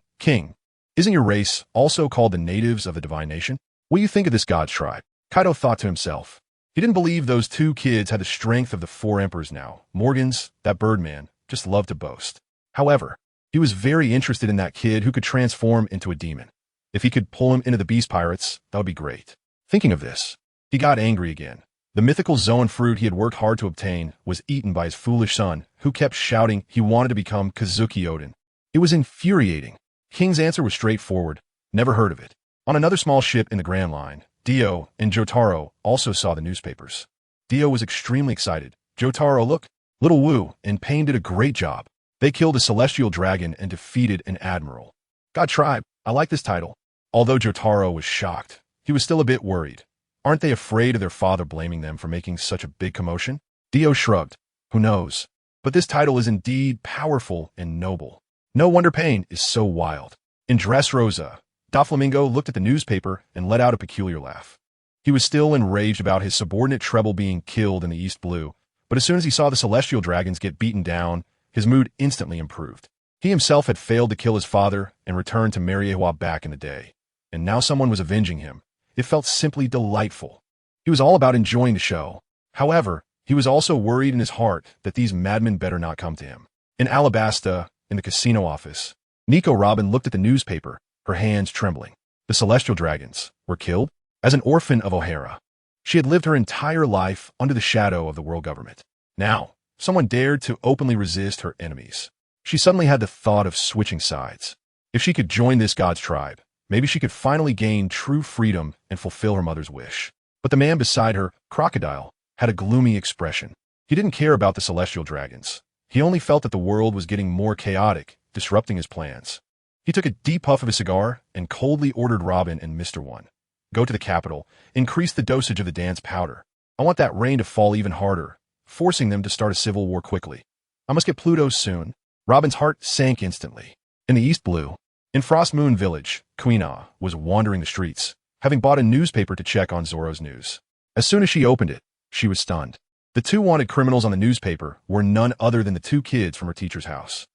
isn't your race also called the natives of the divine nation? What do you think of this god's tribe? Kaido thought to himself. He didn't believe those two kids had the strength of the four emperors now. Morgans, that birdman, just loved to boast. However, he was very interested in that kid who could transform into a demon. If he could pull him into the Beast Pirates, that would be great. Thinking of this, he got angry again. The mythical Zoan fruit he had worked hard to obtain was eaten by his foolish son, who kept shouting he wanted to become Kazuki Odin. It was infuriating. King's answer was straightforward. Never heard of it. On another small ship in the Grand Line, Dio and Jotaro also saw the newspapers. Dio was extremely excited. Jotaro, look, Little Wu and Pain did a great job. They killed a celestial dragon and defeated an admiral. God Tribe, I like this title. Although Jotaro was shocked, he was still a bit worried. Aren't they afraid of their father blaming them for making such a big commotion? Dio shrugged. Who knows? But this title is indeed powerful and noble. No wonder Pain is so wild. In Dressrosa, Doflamingo looked at the newspaper and let out a peculiar laugh. He was still enraged about his subordinate treble being killed in the East Blue, but as soon as he saw the celestial dragons get beaten down, his mood instantly improved. He himself had failed to kill his father and returned to Mariewa back in the day, and now someone was avenging him. It felt simply delightful. He was all about enjoying the show. However, he was also worried in his heart that these madmen better not come to him. In Alabasta, in the casino office, Nico Robin looked at the newspaper, her hands trembling. The celestial dragons were killed? As an orphan of O'Hara, she had lived her entire life under the shadow of the world government. Now, someone dared to openly resist her enemies. She suddenly had the thought of switching sides. If she could join this god's tribe, maybe she could finally gain true freedom and fulfill her mother's wish. But the man beside her, Crocodile, had a gloomy expression. He didn't care about the celestial dragons. He only felt that the world was getting more chaotic, disrupting his plans. He took a deep puff of his cigar and coldly ordered Robin and Mr. One. Go to the capital, increase the dosage of the dance powder. I want that rain to fall even harder, forcing them to start a civil war quickly. I must get Pluto soon. Robin's heart sank instantly. In the East Blue, in Frost Moon Village, Kuina was wandering the streets, having bought a newspaper to check on Zoro's news. As soon as she opened it, she was stunned. The two wanted criminals on the newspaper were none other than the two kids from her teacher's house.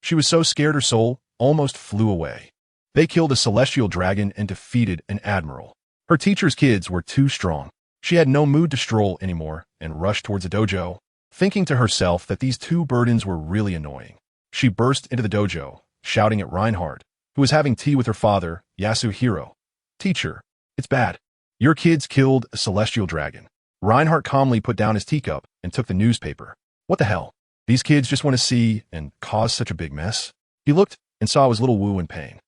She was so scared her soul almost flew away. They killed a celestial dragon and defeated an admiral. Her teacher's kids were too strong. She had no mood to stroll anymore and rushed towards the dojo, thinking to herself that these two burdens were really annoying. She burst into the dojo, shouting at Reinhardt, who was having tea with her father, Yasuhiro. Teacher, it's bad. Your kids killed a celestial dragon. Reinhardt calmly put down his teacup and took the newspaper. What the hell? These kids just want to see and cause such a big mess? He looked and saw his little Wu in pain.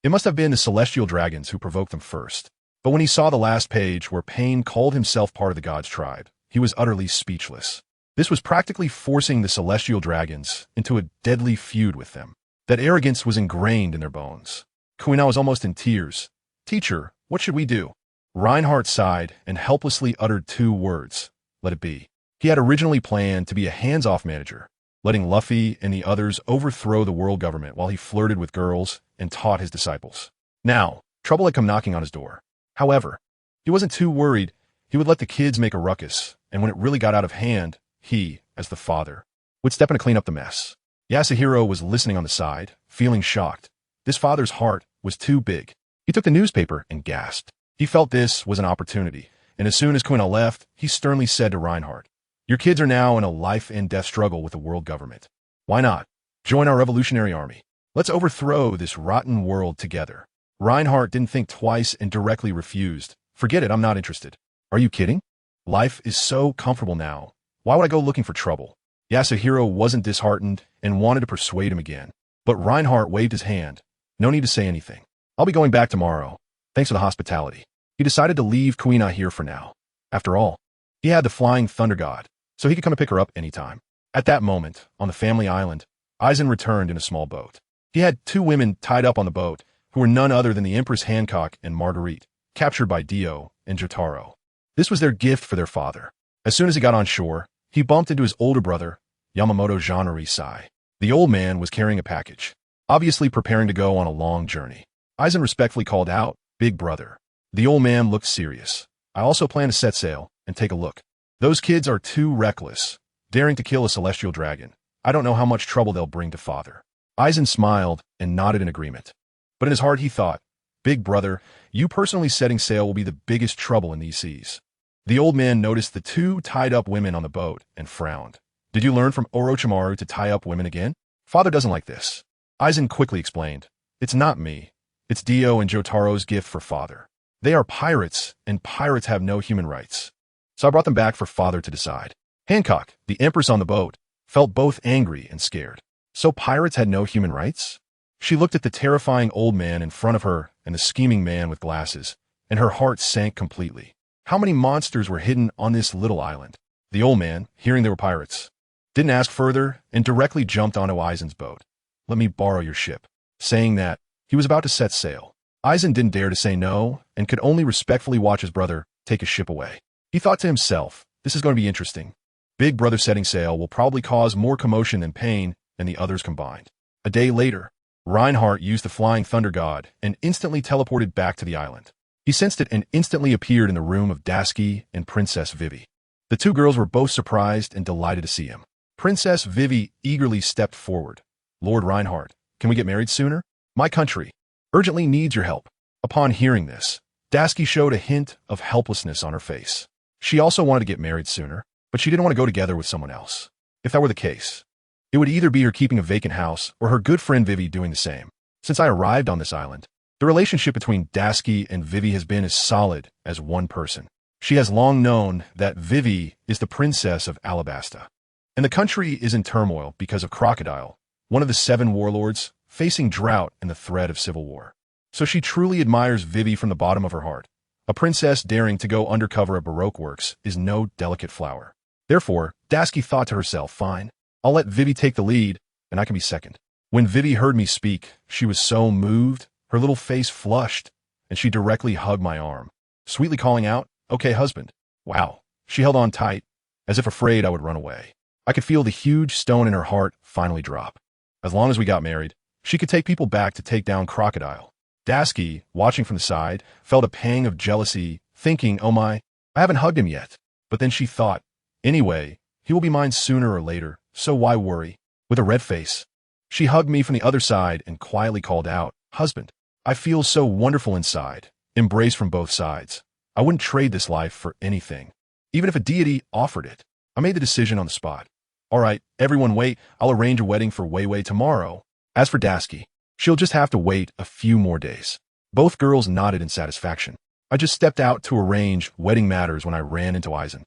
It must have been the celestial dragons who provoked them first. But when he saw the last page where Pain called himself part of the god's tribe, he was utterly speechless. This was practically forcing the celestial dragons into a deadly feud with them. That arrogance was ingrained in their bones. Kuina was almost in tears. Teacher, what should we do? Reinhardt sighed and helplessly uttered two words. Let it be. He had originally planned to be a hands-off manager, letting Luffy and the others overthrow the world government while he flirted with girls and taught his disciples. Now, trouble had come knocking on his door. However, he wasn't too worried. He would let the kids make a ruckus, and when it really got out of hand, he, as the father, would step in to clean up the mess. Yasuhiro was listening on the side, feeling shocked. This father's heart was too big. He took the newspaper and gasped. He felt this was an opportunity, and as soon as Quina left, he sternly said to Reinhardt, "Your kids are now in a life-and-death struggle with the world government. Why not? Join our revolutionary army. Let's overthrow this rotten world together." Reinhardt didn't think twice and directly refused. "Forget it, I'm not interested." "Are you kidding? Life is so comfortable now. Why would I go looking for trouble?" Yasuhiro wasn't disheartened and wanted to persuade him again. But Reinhardt waved his hand. "No need to say anything. I'll be going back tomorrow. Thanks for the hospitality." He decided to leave Quina here for now. After all, he had the Flying Thunder God, so he could come and pick her up anytime. At that moment, on the family island, Aizen returned in a small boat. He had two women tied up on the boat, who were none other than the Empress Hancock and Marguerite, captured by Dio and Jotaro. This was their gift for their father. As soon as he got on shore, he bumped into his older brother, Yamamoto Jeannery Sai. The old man was carrying a package, obviously preparing to go on a long journey. Aizen respectfully called out, "Big brother." The old man looked serious. "I also plan to set sail and take a look. Those kids are too reckless, daring to kill a celestial dragon. I don't know how much trouble they'll bring to father." Aizen smiled and nodded in agreement. But in his heart he thought, "Big brother, you personally setting sail will be the biggest trouble in these seas." The old man noticed the two tied-up women on the boat and frowned. "Did you learn from Orochimaru to tie up women again?" "Father doesn't like this." Aizen quickly explained, "It's not me. It's Dio and Jotaro's gift for father. They are pirates, and pirates have no human rights. So I brought them back for father to decide." Hancock, the empress on the boat, felt both angry and scared. So pirates had no human rights? She looked at the terrifying old man in front of her and the scheming man with glasses, and her heart sank completely. How many monsters were hidden on this little island? The old man, hearing they were pirates, didn't ask further and directly jumped onto Aizen's boat. "Let me borrow your ship." Saying that, he was about to set sail. Aizen didn't dare to say no and could only respectfully watch his brother take his ship away. He thought to himself, "This is going to be interesting. Big brother setting sail will probably cause more commotion than pain and the others combined." A day later, Reinhardt used the Flying Thunder God and instantly teleported back to the island. He sensed it and instantly appeared in the room of Dasky and Princess Vivi. The two girls were both surprised and delighted to see him. Princess Vivi eagerly stepped forward. "Lord Reinhardt, can we get married sooner? My country urgently needs your help." Upon hearing this, Dasky showed a hint of helplessness on her face. She also wanted to get married sooner, but she didn't want to go together with someone else. If that were the case, it would either be her keeping a vacant house or her good friend Vivi doing the same. Since I arrived on this island, the relationship between Dasky and Vivi has been as solid as one person. She has long known that Vivi is the princess of Alabasta. And the country is in turmoil because of Crocodile, one of the 7 warlords, facing drought and the threat of civil war. So she truly admires Vivi from the bottom of her heart. A princess daring to go undercover at Baroque works is no delicate flower. Therefore, Dasky thought to herself, "Fine, I'll let Vivi take the lead, and I can be second." When Vivi heard me speak, she was so moved, her little face flushed, and she directly hugged my arm, sweetly calling out, "Okay, husband." Wow, she held on tight, as if afraid I would run away. I could feel the huge stone in her heart finally drop. As long as we got married, she could take people back to take down Crocodile. Dasky, watching from the side, felt a pang of jealousy, thinking, "Oh my, I haven't hugged him yet." But then she thought, "Anyway, he will be mine sooner or later, so why worry?" With a red face, she hugged me from the other side and quietly called out, "Husband, I feel so wonderful inside." Embrace from both sides. I wouldn't trade this life for anything, even if a deity offered it. I made the decision on the spot. "All right, everyone wait. I'll arrange a wedding for Weiwei tomorrow." As for Dasky, she'll just have to wait a few more days. Both girls nodded in satisfaction. I just stepped out to arrange wedding matters when I ran into Aizen,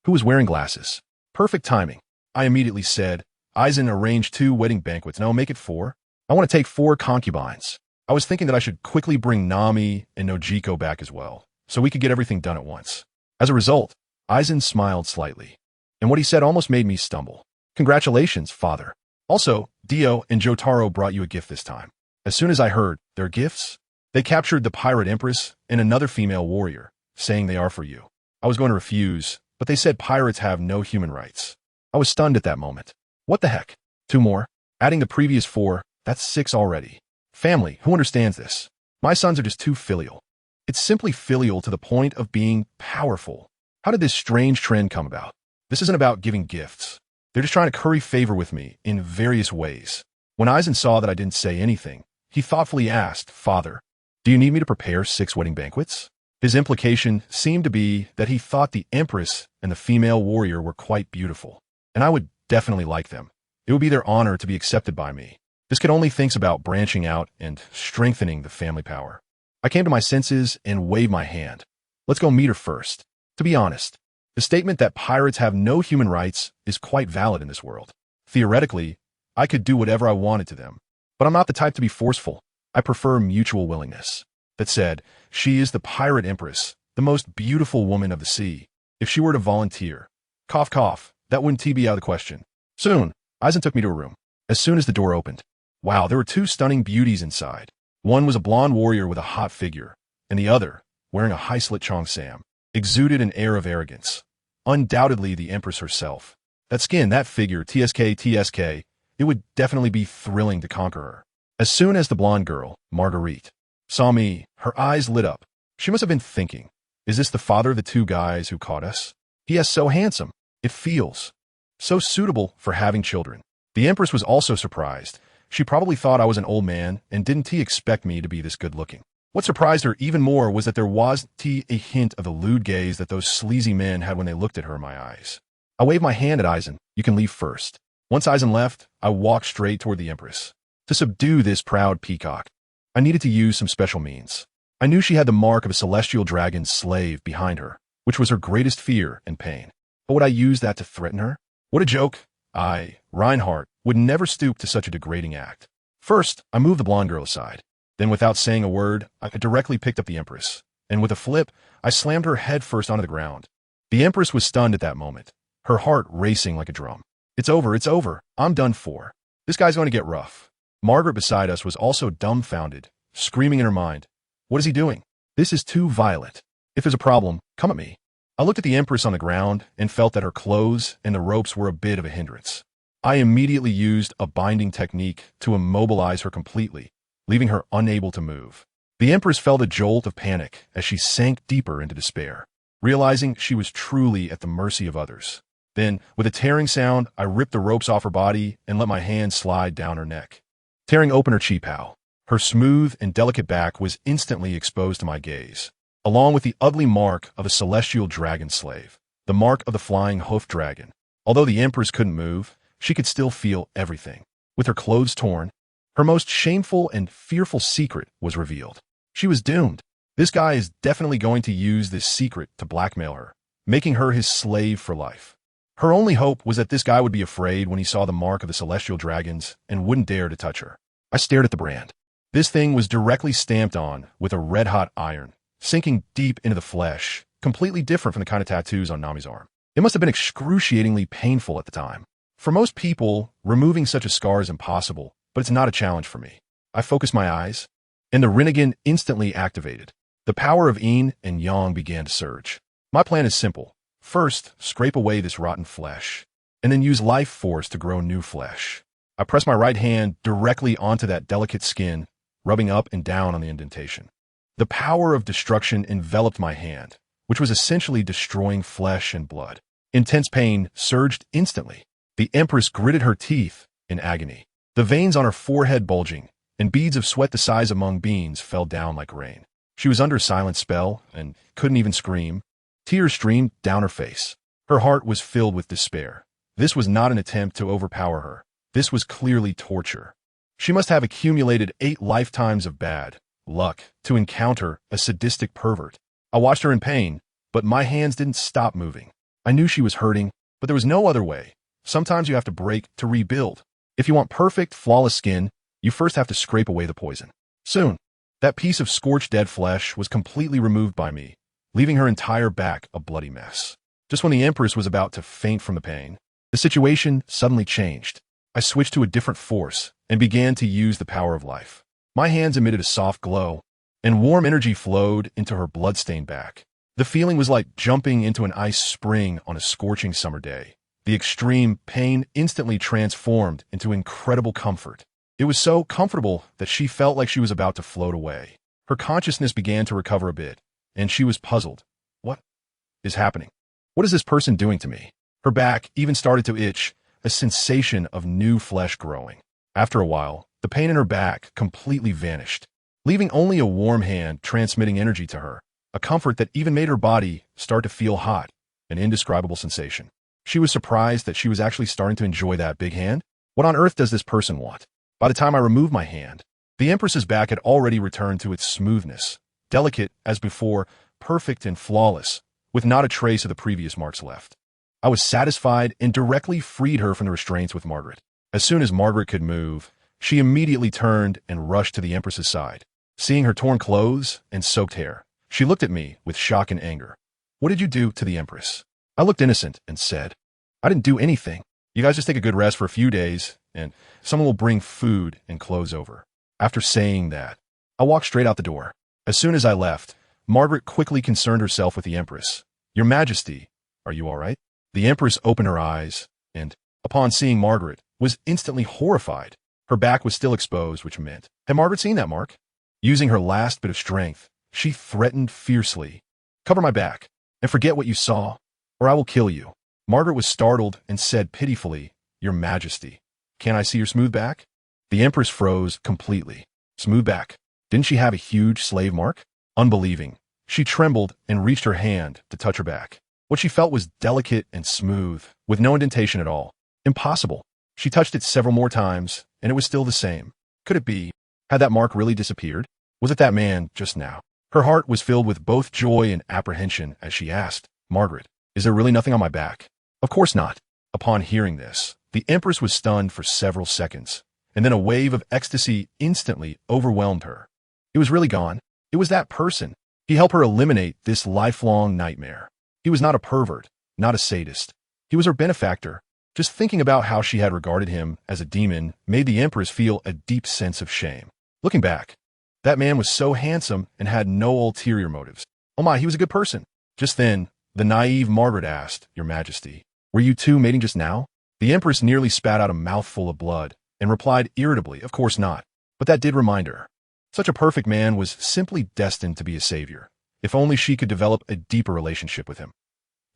who was wearing glasses. Perfect timing. I immediately said, "Aizen, arrange 2 wedding banquets. No, make it 4. I want to take 4 concubines." I was thinking that I should quickly bring Nami and Nojiko back as well, so we could get everything done at once. As a result, Aizen smiled slightly, and what he said almost made me stumble. "Congratulations, father. Also, Dio and Jotaro brought you a gift this time." As soon as I heard their gifts, they captured the pirate empress and another female warrior, saying they are for you. I was going to refuse, but they said pirates have no human rights. I was stunned at that moment. What the heck? 2 more? Adding the previous 4, that's 6 already. Family, who understands this? My sons are just too filial. It's simply filial to the point of being powerful. How did this strange trend come about? This isn't about giving gifts. They're just trying to curry favor with me in various ways. When Eisen saw that I didn't say anything, he thoughtfully asked, "Father, do you need me to prepare 6 wedding banquets?" His implication seemed to be that he thought the Empress and the female warrior were quite beautiful, and I would definitely like them. It would be their honor to be accepted by me. This kid only thinks about branching out and strengthening the family power. I came to my senses and waved my hand. Let's go meet her first. To be honest, the statement that pirates have no human rights is quite valid in this world. Theoretically, I could do whatever I wanted to them, but I'm not the type to be forceful. I prefer mutual willingness. That said, she is the pirate empress, the most beautiful woman of the sea. If she were to volunteer, cough cough, that wouldn't be out of the question. Soon, Eisen took me to a room. As soon as the door opened, wow, there were 2 stunning beauties inside. One was a blonde warrior with a hot figure, and the other, wearing a high-slit cheongsam, exuded an air of arrogance. Undoubtedly the Empress herself. That skin, that figure, TSK, it would definitely be thrilling to conquer her. As soon as the blonde girl, Marguerite, saw me, her eyes lit up. She must have been thinking, is this the father of the 2 guys who caught us? He is so handsome. It feels so suitable for having children. The Empress was also surprised. She probably thought I was an old man, and didn't expect me to be this good-looking. What surprised her even more was that there wasn't a hint of the lewd gaze that those sleazy men had when they looked at her in my eyes. I waved my hand at Eisen. You can leave first. Once Eisen left, I walked straight toward the Empress. To subdue this proud peacock, I needed to use some special means. I knew she had the mark of a celestial dragon's slave behind her, which was her greatest fear and pain. But would I use that to threaten her? What a joke. I, Reinhardt, would never stoop to such a degrading act. First, I moved the blonde girl aside. Then, without saying a word, I directly picked up the Empress, and with a flip, I slammed her head first onto the ground. The Empress was stunned at that moment, her heart racing like a drum. It's over, I'm done for. This guy's going to get rough. Margaret beside us was also dumbfounded, screaming in her mind, what is he doing? This is too violent. If there's a problem, come at me. I looked at the Empress on the ground and felt that her clothes and the ropes were a bit of a hindrance. I immediately used a binding technique to immobilize her completely, leaving her unable to move. The Empress felt a jolt of panic as she sank deeper into despair, realizing she was truly at the mercy of others. Then, with a tearing sound, I ripped the ropes off her body and let my hand slide down her neck. Tearing open her cheepow, her smooth and delicate back was instantly exposed to my gaze, along with the ugly mark of a celestial dragon slave, the mark of the flying hoof dragon. Although the Empress couldn't move, she could still feel everything. With her clothes torn, her most shameful and fearful secret was revealed. She was doomed. This guy is definitely going to use this secret to blackmail her, making her his slave for life. Her only hope was that this guy would be afraid when he saw the mark of the celestial dragons and wouldn't dare to touch her. I stared at the brand. This thing was directly stamped on with a red-hot iron, sinking deep into the flesh, completely different from the kind of tattoos on Nami's arm. It must have been excruciatingly painful at the time. For most people, removing such a scar is impossible, but it's not a challenge for me. I focused my eyes, and the Rinnegan instantly activated. The power of yin and yang began to surge. My plan is simple. First, scrape away this rotten flesh, and then use life force to grow new flesh. I pressed my right hand directly onto that delicate skin, rubbing up and down on the indentation. The power of destruction enveloped my hand, which was essentially destroying flesh and blood. Intense pain surged instantly. The Empress gritted her teeth in agony. The veins on her forehead bulging, and beads of sweat the size of mung beans fell down like rain. She was under a silent spell and couldn't even scream. Tears streamed down her face. Her heart was filled with despair. This was not an attempt to overpower her. This was clearly torture. She must have accumulated 8 lifetimes of bad luck to encounter a sadistic pervert. I watched her in pain, but my hands didn't stop moving. I knew she was hurting, but there was no other way. Sometimes you have to break to rebuild. If you want perfect, flawless skin, you first have to scrape away the poison. Soon, that piece of scorched dead flesh was completely removed by me, leaving her entire back a bloody mess. Just when the Empress was about to faint from the pain, the situation suddenly changed. I switched to a different force and began to use the power of life. My hands emitted a soft glow, and warm energy flowed into her blood-stained back. The feeling was like jumping into an ice spring on a scorching summer day. The extreme pain instantly transformed into incredible comfort. It was so comfortable that she felt like she was about to float away. Her consciousness began to recover a bit, and she was puzzled. What is happening? What is this person doing to me? Her back even started to itch, a sensation of new flesh growing. After a while, the pain in her back completely vanished, leaving only a warm hand transmitting energy to her, a comfort that even made her body start to feel hot, an indescribable sensation. She was surprised that she was actually starting to enjoy that big hand. What on earth does this person want? By the time I removed my hand, the Empress's back had already returned to its smoothness, delicate as before, perfect and flawless, with not a trace of the previous marks left. I was satisfied and directly freed her from the restraints with Margaret. As soon as Margaret could move, she immediately turned and rushed to the Empress's side. Seeing her torn clothes and soaked hair, she looked at me with shock and anger. What did you do to the Empress? I looked innocent and said, I didn't do anything. You guys just take a good rest for a few days, and someone will bring food and clothes over. After saying that, I walked straight out the door. As soon as I left, Margaret quickly concerned herself with the Empress. Your Majesty, are you all right? The Empress opened her eyes, and, upon seeing Margaret, was instantly horrified. Her back was still exposed, which meant, had Margaret seen that mark? Using her last bit of strength, she threatened fiercely. Cover my back, and forget what you saw, or I will kill you. Margaret was startled and said pitifully, Your Majesty, can I see your smooth back? The Empress froze completely. Smooth back? Didn't she have a huge slave mark? Unbelieving, she trembled and reached her hand to touch her back. What she felt was delicate and smooth, with no indentation at all. Impossible. She touched it several more times, and it was still the same. Could it be? Had that mark really disappeared? Was it that man just now? Her heart was filled with both joy and apprehension as she asked, Margaret, is there really nothing on my back? Of course not. Upon hearing this, the Empress was stunned for several seconds, and then a wave of ecstasy instantly overwhelmed her. It was really gone. It was that person. He helped her eliminate this lifelong nightmare. He was not a pervert, not a sadist. He was her benefactor. Just thinking about how she had regarded him as a demon made the Empress feel a deep sense of shame. Looking back, that man was so handsome and had no ulterior motives. Oh my, he was a good person. Just then, the naive Margaret asked, Your Majesty, were you two mating just now? The Empress nearly spat out a mouthful of blood and replied irritably, Of course not. But that did remind her. Such a perfect man was simply destined to be a savior, if only she could develop a deeper relationship with him.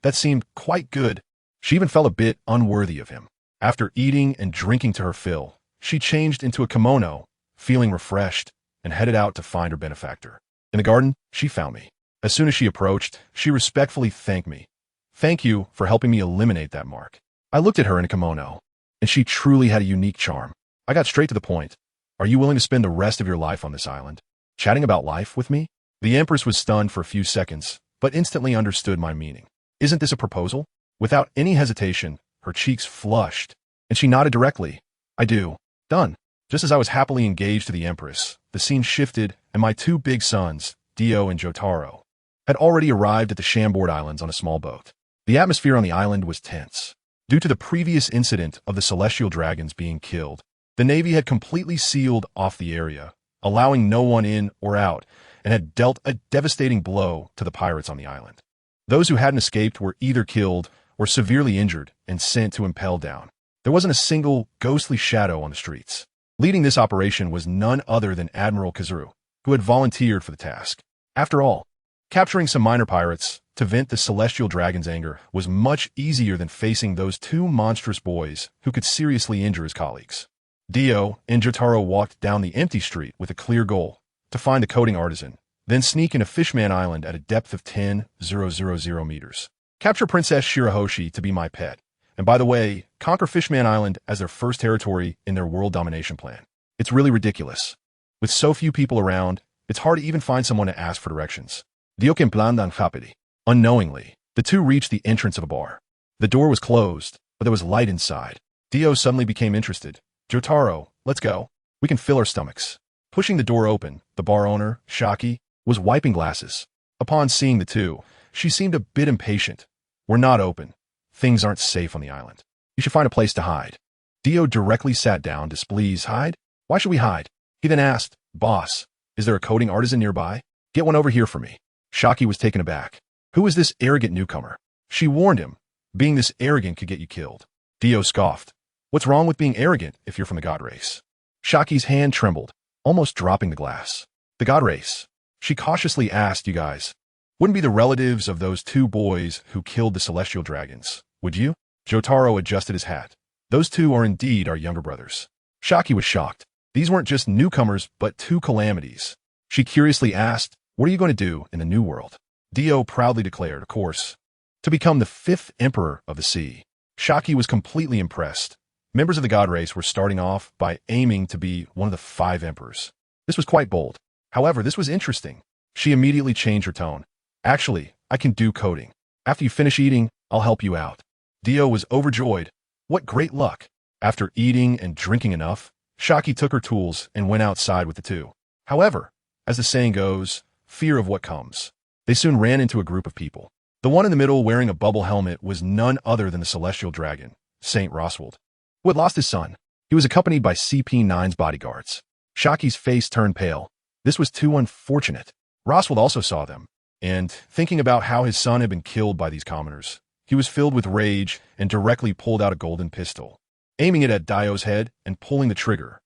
That seemed quite good. She even felt a bit unworthy of him. After eating and drinking to her fill, she changed into a kimono, feeling refreshed, and headed out to find her benefactor. In the garden, she found me. As soon as she approached, she respectfully thanked me. Thank you for helping me eliminate that mark. I looked at her in a kimono, and she truly had a unique charm. I got straight to the point. Are you willing to spend the rest of your life on this island, chatting about life with me? The Empress was stunned for a few seconds, but instantly understood my meaning. Isn't this a proposal? Without any hesitation, her cheeks flushed, and she nodded directly. I do. Done. Just as I was happily engaged to the Empress, the scene shifted, and my two big sons, Dio and Jotaro, had already arrived at the Chambord Islands on a small boat. The atmosphere on the island was tense. Due to the previous incident of the celestial dragons being killed, the Navy had completely sealed off the area, allowing no one in or out, and had dealt a devastating blow to the pirates on the island. Those who hadn't escaped were either killed or severely injured and sent to impel down. There wasn't a single ghostly shadow on the streets. Leading this operation was none other than Admiral Kazuru, who had volunteered for the task. After all, capturing some minor pirates to vent the celestial dragon's anger was much easier than facing those two monstrous boys who could seriously injure his colleagues. Dio and Jotaro walked down the empty street with a clear goal, to find the coating artisan, then sneak into Fishman Island at a depth of 10,000 meters. Capture Princess Shirahoshi to be my pet, and by the way, conquer Fishman Island as their first territory in their world domination plan. It's really ridiculous. With so few people around, it's hard to even find someone to ask for directions. Dio que plandan rapidi. Unknowingly, the two reached the entrance of a bar. The door was closed, but there was light inside. Dio suddenly became interested. Jotaro, let's go. We can fill our stomachs. Pushing the door open, the bar owner, Shaki, was wiping glasses. Upon seeing the two, she seemed a bit impatient. We're not open. Things aren't safe on the island. You should find a place to hide. Dio directly sat down, displeased. Hide? Why should we hide? He then asked, Boss, is there a coating artisan nearby? Get one over here for me. Shaki was taken aback. Who is this arrogant newcomer? She warned him. Being this arrogant could get you killed. Dio scoffed. What's wrong with being arrogant if you're from the god race? Shaki's hand trembled, almost dropping the glass. The god race? She cautiously asked, you guys. Wouldn't be the relatives of those two boys who killed the celestial dragons, would you? Jotaro adjusted his hat. Those two are indeed our younger brothers. Shaki was shocked. These weren't just newcomers, but two calamities. She curiously asked, what are you going to do in the new world? Dio proudly declared, of course, to become the 5th emperor of the sea. Shaki was completely impressed. Members of the god race were starting off by aiming to be one of the 5 emperors. This was quite bold. However, this was interesting. She immediately changed her tone. Actually, I can do coding. After you finish eating, I'll help you out. Dio was overjoyed. What great luck. After eating and drinking enough, Shaki took her tools and went outside with the two. However, as the saying goes, fear of what comes. They soon ran into a group of people. The one in the middle wearing a bubble helmet was none other than the celestial dragon, Saint Roswald, who had lost his son. He was accompanied by CP9's bodyguards. Shaki's face turned pale. This was too unfortunate. Roswald also saw them, and, thinking about how his son had been killed by these commoners, he was filled with rage and directly pulled out a golden pistol, aiming it at Dio's head and pulling the trigger.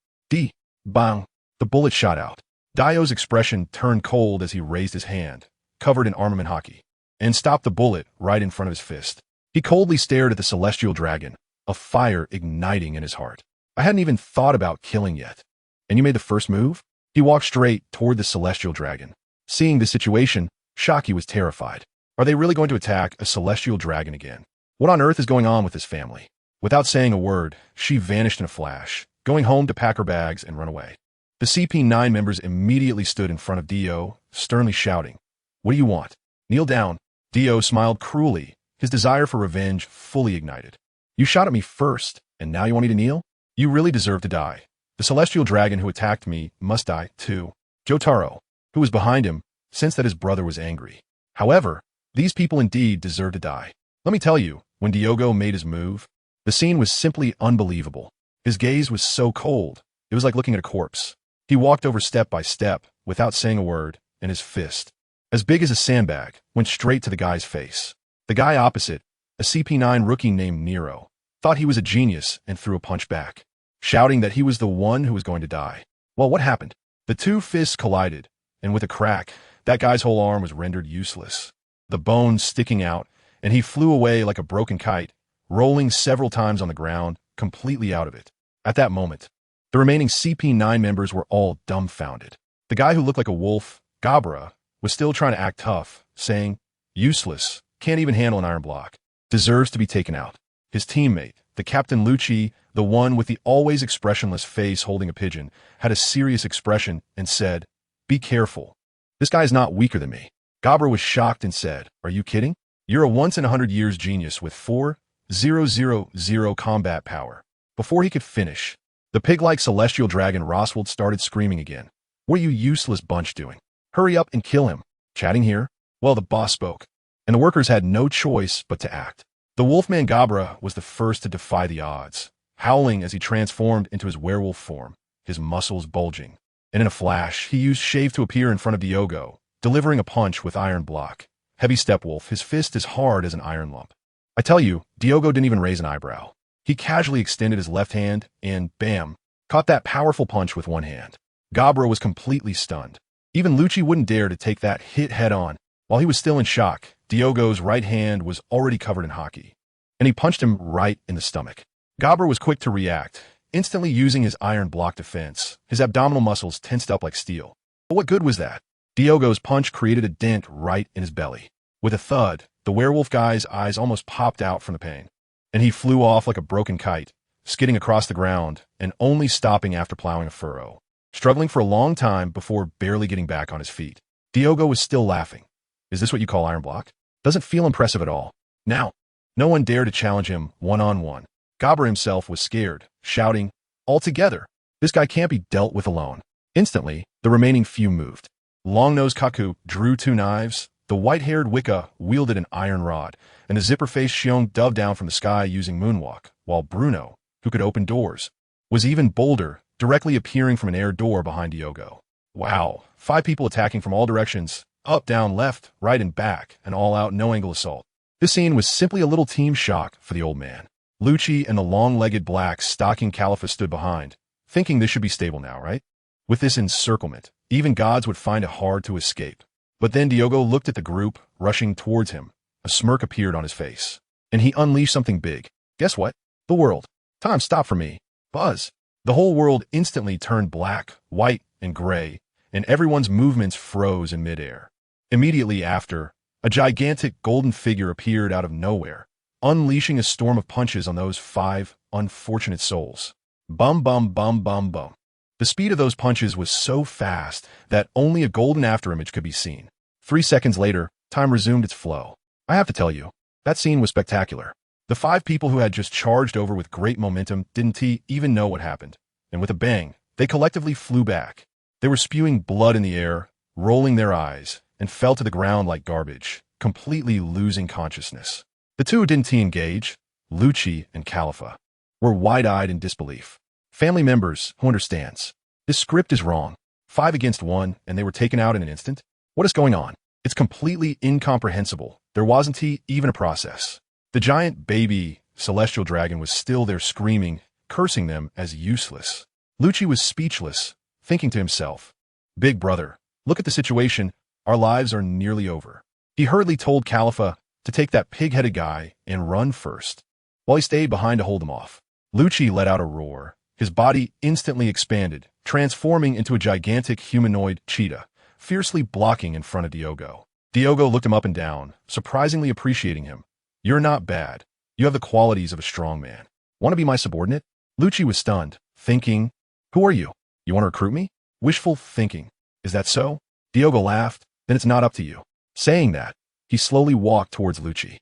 Bang! The bullet shot out. Dio's expression turned cold as he raised his hand, covered in armament hockey, and stopped the bullet right in front of his fist. He coldly stared at the celestial dragon, a fire igniting in his heart. I hadn't even thought about killing yet. And you made the first move? He walked straight toward the celestial dragon. Seeing the situation, Shaki was terrified. Are they really going to attack a celestial dragon again? What on earth is going on with this family? Without saying a word, she vanished in a flash, going home to pack her bags and run away. The CP9 members immediately stood in front of Dio, sternly shouting, "What do you want? Kneel down." Dio smiled cruelly, his desire for revenge fully ignited. You shot at me first, and now you want me to kneel? You really deserve to die. The celestial dragon who attacked me must die, too. Jotaro, who was behind him, sensed that his brother was angry. However, these people indeed deserved to die. Let me tell you, when Diogo made his move, the scene was simply unbelievable. His gaze was so cold, it was like looking at a corpse. He walked over step by step, without saying a word, and his fist, as big as a sandbag, went straight to the guy's face. The guy opposite, a CP9 rookie named Nero, thought he was a genius and threw a punch back, shouting that he was the one who was going to die. Well, what happened? The two fists collided, and with a crack, that guy's whole arm was rendered useless, the bones sticking out, and he flew away like a broken kite, rolling several times on the ground, completely out of it. At that moment, the remaining CP9 members were all dumbfounded. The guy who looked like a wolf, Gabra, was still trying to act tough, saying, "Useless, can't even handle an iron block, deserves to be taken out." His teammate, the Captain Lucci, the one with the always expressionless face holding a pigeon, had a serious expression and said, "Be careful. This guy's not weaker than me." Gabra was shocked and said, "Are you kidding? You're a once-in-100-years genius with 4,000 combat power." Before he could finish, the pig-like celestial dragon Roswald started screaming again. "What are you useless bunch doing? Hurry up and kill him. Chatting here?" Well, the boss spoke, and the workers had no choice but to act. The wolfman Gabra was the first to defy the odds, howling as he transformed into his werewolf form, his muscles bulging. And in a flash, he used Shave to appear in front of Diogo, delivering a punch with iron block. Heavy Stepwolf, his fist as hard as an iron lump. I tell you, Diogo didn't even raise an eyebrow. He casually extended his left hand and, bam, caught that powerful punch with one hand. Gabra was completely stunned. Even Lucci wouldn't dare to take that hit head-on. While he was still in shock, Diogo's right hand was already covered in hockey, and he punched him right in the stomach. Gabra was quick to react, instantly using his iron block defense. His abdominal muscles tensed up like steel. But what good was that? Diogo's punch created a dent right in his belly. With a thud, the werewolf guy's eyes almost popped out from the pain, and he flew off like a broken kite, skidding across the ground and only stopping after plowing a furrow, struggling for a long time before barely getting back on his feet. Diogo was still laughing. Is this what you call iron block? Doesn't feel impressive at all. Now, no one dared to challenge him one-on-one. Gabra himself was scared, shouting, "All together! This guy can't be dealt with alone." Instantly, the remaining few moved. Long-nosed Kaku drew 2 knives, the white-haired Wicca wielded an iron rod, and the zipper-faced Xiong dove down from the sky using moonwalk, while Bruno, who could open doors, was even bolder, directly appearing from an air door behind Diogo. Wow, 5 people attacking from all directions. Up, down, left, right, and back, an all-out no-angle assault. This scene was simply a little team shock for the old man. Lucci and the long-legged black stalking Khalifa stood behind, thinking this should be stable now, right? With this encirclement, even gods would find it hard to escape. But then Diogo looked at the group, rushing towards him. A smirk appeared on his face, and he unleashed something big. Guess what? The world. Time stopped for me. Buzz. The whole world instantly turned black, white, and gray, and everyone's movements froze in midair. Immediately after, a gigantic golden figure appeared out of nowhere, unleashing a storm of punches on those 5 unfortunate souls. Bum bum bum bum bum. The speed of those punches was so fast that only a golden afterimage could be seen. 3 seconds later, time resumed its flow. I have to tell you, that scene was spectacular. The 5 people who had just charged over with great momentum didn't even know what happened, and with a bang, they collectively flew back. They were spewing blood in the air, rolling their eyes, and fell to the ground like garbage, completely losing consciousness. The two who didn't engage, Lucci and Khalifa, were wide-eyed in disbelief. Family members who understands. This script is wrong. 5 against 1, and they were taken out in an instant? What is going on? It's completely incomprehensible. There wasn't even a process. The giant baby celestial dragon was still there screaming, cursing them as useless. Lucci was speechless, thinking to himself, Big brother, look at the situation. Our lives are nearly over. He hurriedly told Khalifa to take that pig-headed guy and run first, while he stayed behind to hold him off. Lucci let out a roar. His body instantly expanded, transforming into a gigantic humanoid cheetah, fiercely blocking in front of Diogo. Diogo looked him up and down, surprisingly appreciating him. You're not bad. You have the qualities of a strong man. Want to be my subordinate? Lucci was stunned, thinking, Who are you? You want to recruit me? Wishful thinking. Is that so? Diogo laughed. Then it's not up to you. Saying that, he slowly walked towards Lucci.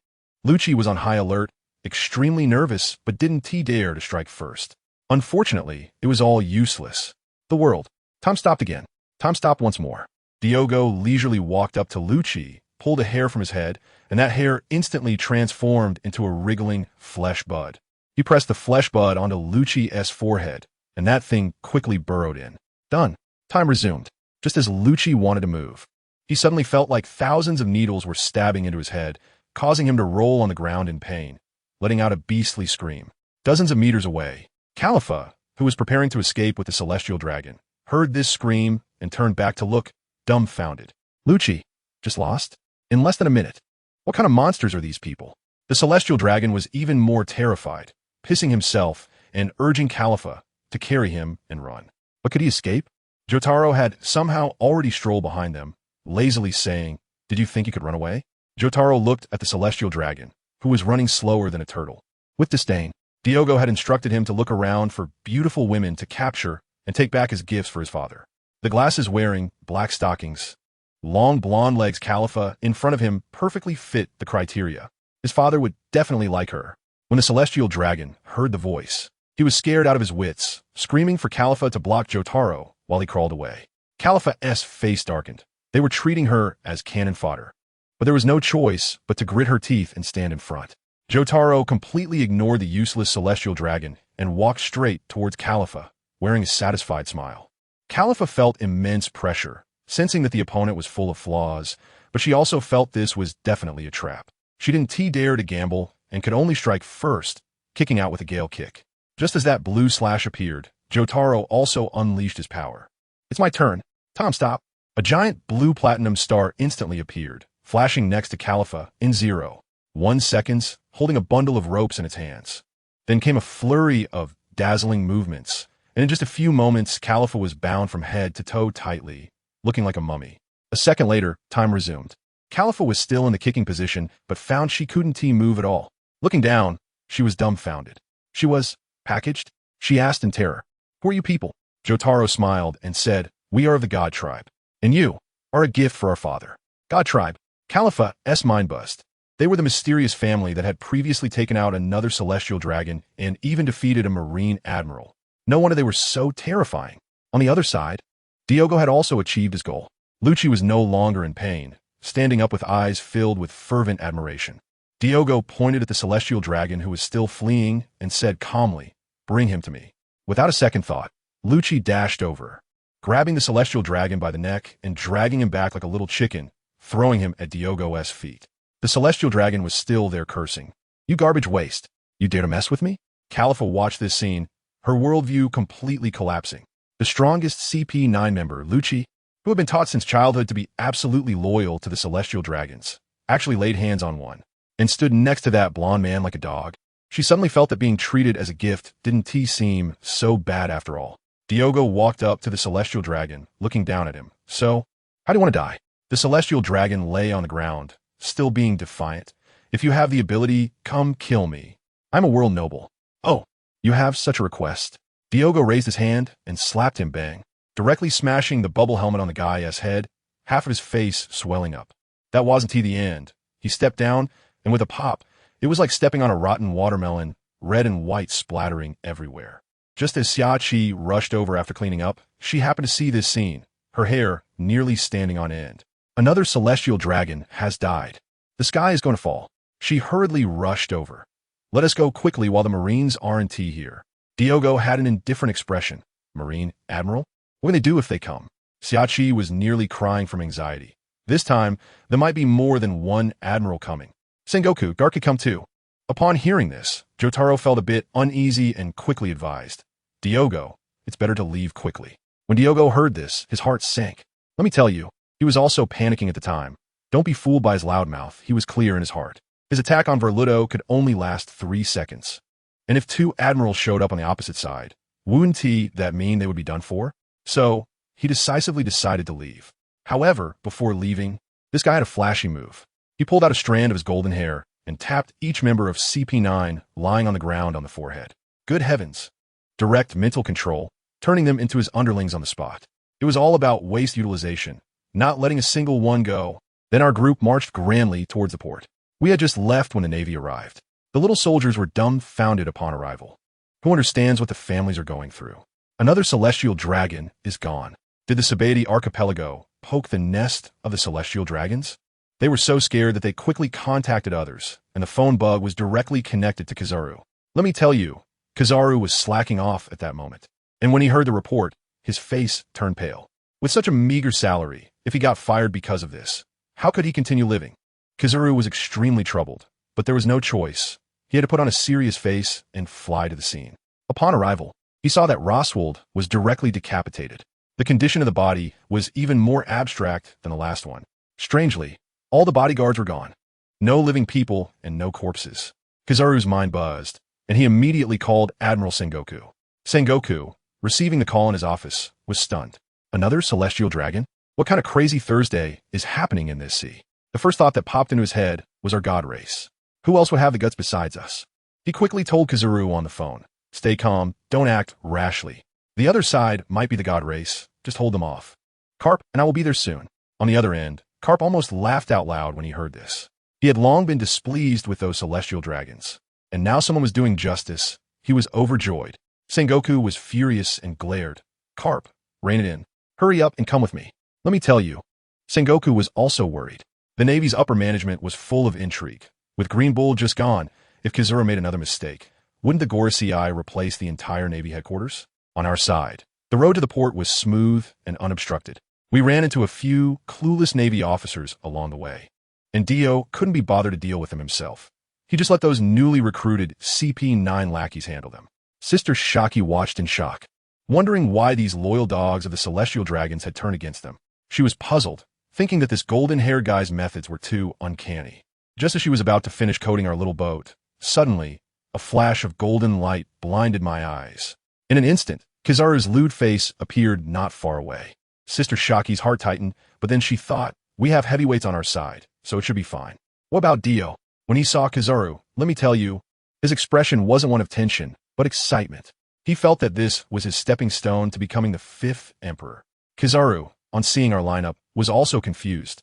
Lucci was on high alert, extremely nervous, but didn't dare to strike first. Unfortunately, it was all useless. The world. Time stopped again. Time stopped once more. Diogo leisurely walked up to Lucci, pulled a hair from his head, and that hair instantly transformed into a wriggling flesh bud. He pressed the flesh bud onto Lucci's forehead, and that thing quickly burrowed in. Done. Time resumed. Just as Lucci wanted to move, he suddenly felt like thousands of needles were stabbing into his head, causing him to roll on the ground in pain, letting out a beastly scream. Dozens of meters away, Khalifa, who was preparing to escape with the celestial dragon, heard this scream and turned back to look, dumbfounded. Lucci, just lost? In less than a minute. What kind of monsters are these people? The celestial dragon was even more terrified, pissing himself and urging Khalifa to carry him and run. But could he escape? Jotaro had somehow already strolled behind them, lazily saying, Did you think you could run away? Jotaro looked at the celestial dragon, who was running slower than a turtle. With disdain, Diogo had instructed him to look around for beautiful women to capture and take back as gifts for his father. The glasses-wearing, black stockings, long blonde legs Khalifa in front of him perfectly fit the criteria. His father would definitely like her. When the celestial dragon heard the voice, he was scared out of his wits, screaming for Khalifa to block Jotaro while he crawled away. Khalifa's face darkened. They were treating her as cannon fodder. But there was no choice but to grit her teeth and stand in front. Jotaro completely ignored the useless celestial dragon and walked straight towards Khalifa, wearing a satisfied smile. Khalifa felt immense pressure, sensing that the opponent was full of flaws, but she also felt this was definitely a trap. She didn't dare to gamble and could only strike first, kicking out with a gale kick. Just as that blue slash appeared, Jotaro also unleashed his power. It's my turn. Time stop. A giant blue platinum star instantly appeared, flashing next to Khalifa in 0.1 seconds, holding a bundle of ropes in its hands. Then came a flurry of dazzling movements, and in just a few moments, Khalifa was bound from head to toe tightly, looking like a mummy. A second later, time resumed. Khalifa was still in the kicking position, but found she couldn't move at all. Looking down, she was dumbfounded. She was packaged? She asked in terror. Who are you people? Jotaro smiled and said, We are of the God tribe, and you are a gift for our father. God tribe. Khalifa's mind bust. They were the mysterious family that had previously taken out another celestial dragon and even defeated a marine admiral. No wonder they were so terrifying. On the other side, Diogo had also achieved his goal. Lucci was no longer in pain, standing up with eyes filled with fervent admiration. Diogo pointed at the celestial dragon who was still fleeing and said calmly, Bring him to me. Without a second thought, Lucci dashed over, grabbing the celestial dragon by the neck and dragging him back like a little chicken, throwing him at Diogo's feet. The celestial dragon was still there cursing. "You garbage waste. You dare to mess with me?" Khalifa watched this scene, her worldview completely collapsing. The strongest CP9 member, Lucci, who had been taught since childhood to be absolutely loyal to the celestial dragons, actually laid hands on one and stood next to that blonde man like a dog. She suddenly felt that being treated as a gift didn't seem so bad after all. Diogo walked up to the celestial dragon, looking down at him. "So, how do you want to die?" The celestial dragon lay on the ground, still being defiant. "If you have the ability, come kill me. I'm a world noble." "Oh, you have such a request." Diogo raised his hand and slapped him bang, directly smashing the bubble helmet on the guy's head, half of his face swelling up. That wasn't the end. He stepped down, and with a pop, it was like stepping on a rotten watermelon, red and white splattering everywhere. Just as Xiaoqi rushed over after cleaning up, she happened to see this scene, her hair nearly standing on end. Another celestial dragon has died. The sky is going to fall. She hurriedly rushed over. "Let us go quickly while the Marines aren't here." Diogo had an indifferent expression. "Marine Admiral? What can they do if they come?" Xiaoqi was nearly crying from anxiety. This time, there might be more than one admiral coming. "Sengoku, Gark could come too." Upon hearing this, Jotaro felt a bit uneasy and quickly advised, "Diogo, it's better to leave quickly." When Diogo heard this, his heart sank. Let me tell you, he was also panicking at the time. Don't be fooled by his loudmouth, he was clear in his heart. His attack on Verluto could only last 3 seconds. And if 2 admirals showed up on the opposite side, wouldn't that mean they would be done for? So, he decisively decided to leave. However, before leaving, this guy had a flashy move. He pulled out a strand of his golden hair and tapped each member of CP9 lying on the ground on the forehead. Good heavens. Direct mental control, turning them into his underlings on the spot. It was all about waste utilization, not letting a single one go. Then our group marched grandly towards the port. We had just left when the Navy arrived. The little soldiers were dumbfounded upon arrival. Who understands what the families are going through? Another celestial dragon is gone. Did the Sabeti archipelago poke the nest of the celestial dragons? They were so scared that they quickly contacted others, and the phone bug was directly connected to Kizaru. Let me tell you, Kizaru was slacking off at that moment. And when he heard the report, his face turned pale. With such a meager salary, if he got fired because of this, how could he continue living? Kizaru was extremely troubled, but there was no choice. He had to put on a serious face and fly to the scene. Upon arrival, he saw that Roswald was directly decapitated. The condition of the body was even more abstract than the last one. Strangely, all the bodyguards were gone. No living people and no corpses. Kizaru's mind buzzed, and he immediately called Admiral Sengoku. Sengoku, receiving the call in his office, was stunned. Another celestial dragon? What kind of crazy Thursday is happening in this sea? The first thought that popped into his head was our god race. Who else would have the guts besides us? He quickly told Kizaru on the phone, "Stay calm, don't act rashly. The other side might be the god race, just hold them off. Carp and I will be there soon." On the other end, Carp almost laughed out loud when he heard this. He had long been displeased with those celestial dragons, and now someone was doing justice. He was overjoyed. Sengoku was furious and glared. "Carp, rein it in. Hurry up and come with me. Let me tell you." Sengoku was also worried. The Navy's upper management was full of intrigue. With Green Bull just gone, if Kizaru made another mistake, wouldn't the Gorosei replace the entire Navy headquarters? On our side, the road to the port was smooth and unobstructed. We ran into a few clueless Navy officers along the way, and Dio couldn't be bothered to deal with them himself. He just let those newly recruited CP9 lackeys handle them. Sister Shaki watched in shock, wondering why these loyal dogs of the celestial dragons had turned against them. She was puzzled, thinking that this golden-haired guy's methods were too uncanny. Just as she was about to finish coating our little boat, suddenly, a flash of golden light blinded my eyes. In an instant, Kizaru's lewd face appeared not far away. Sister Shaki's heart tightened, but then she thought, we have heavyweights on our side, so it should be fine. What about Dio? When he saw Kizaru, let me tell you, his expression wasn't one of tension, but excitement. He felt that this was his stepping stone to becoming the 5th emperor. Kizaru, on seeing our lineup, was also confused.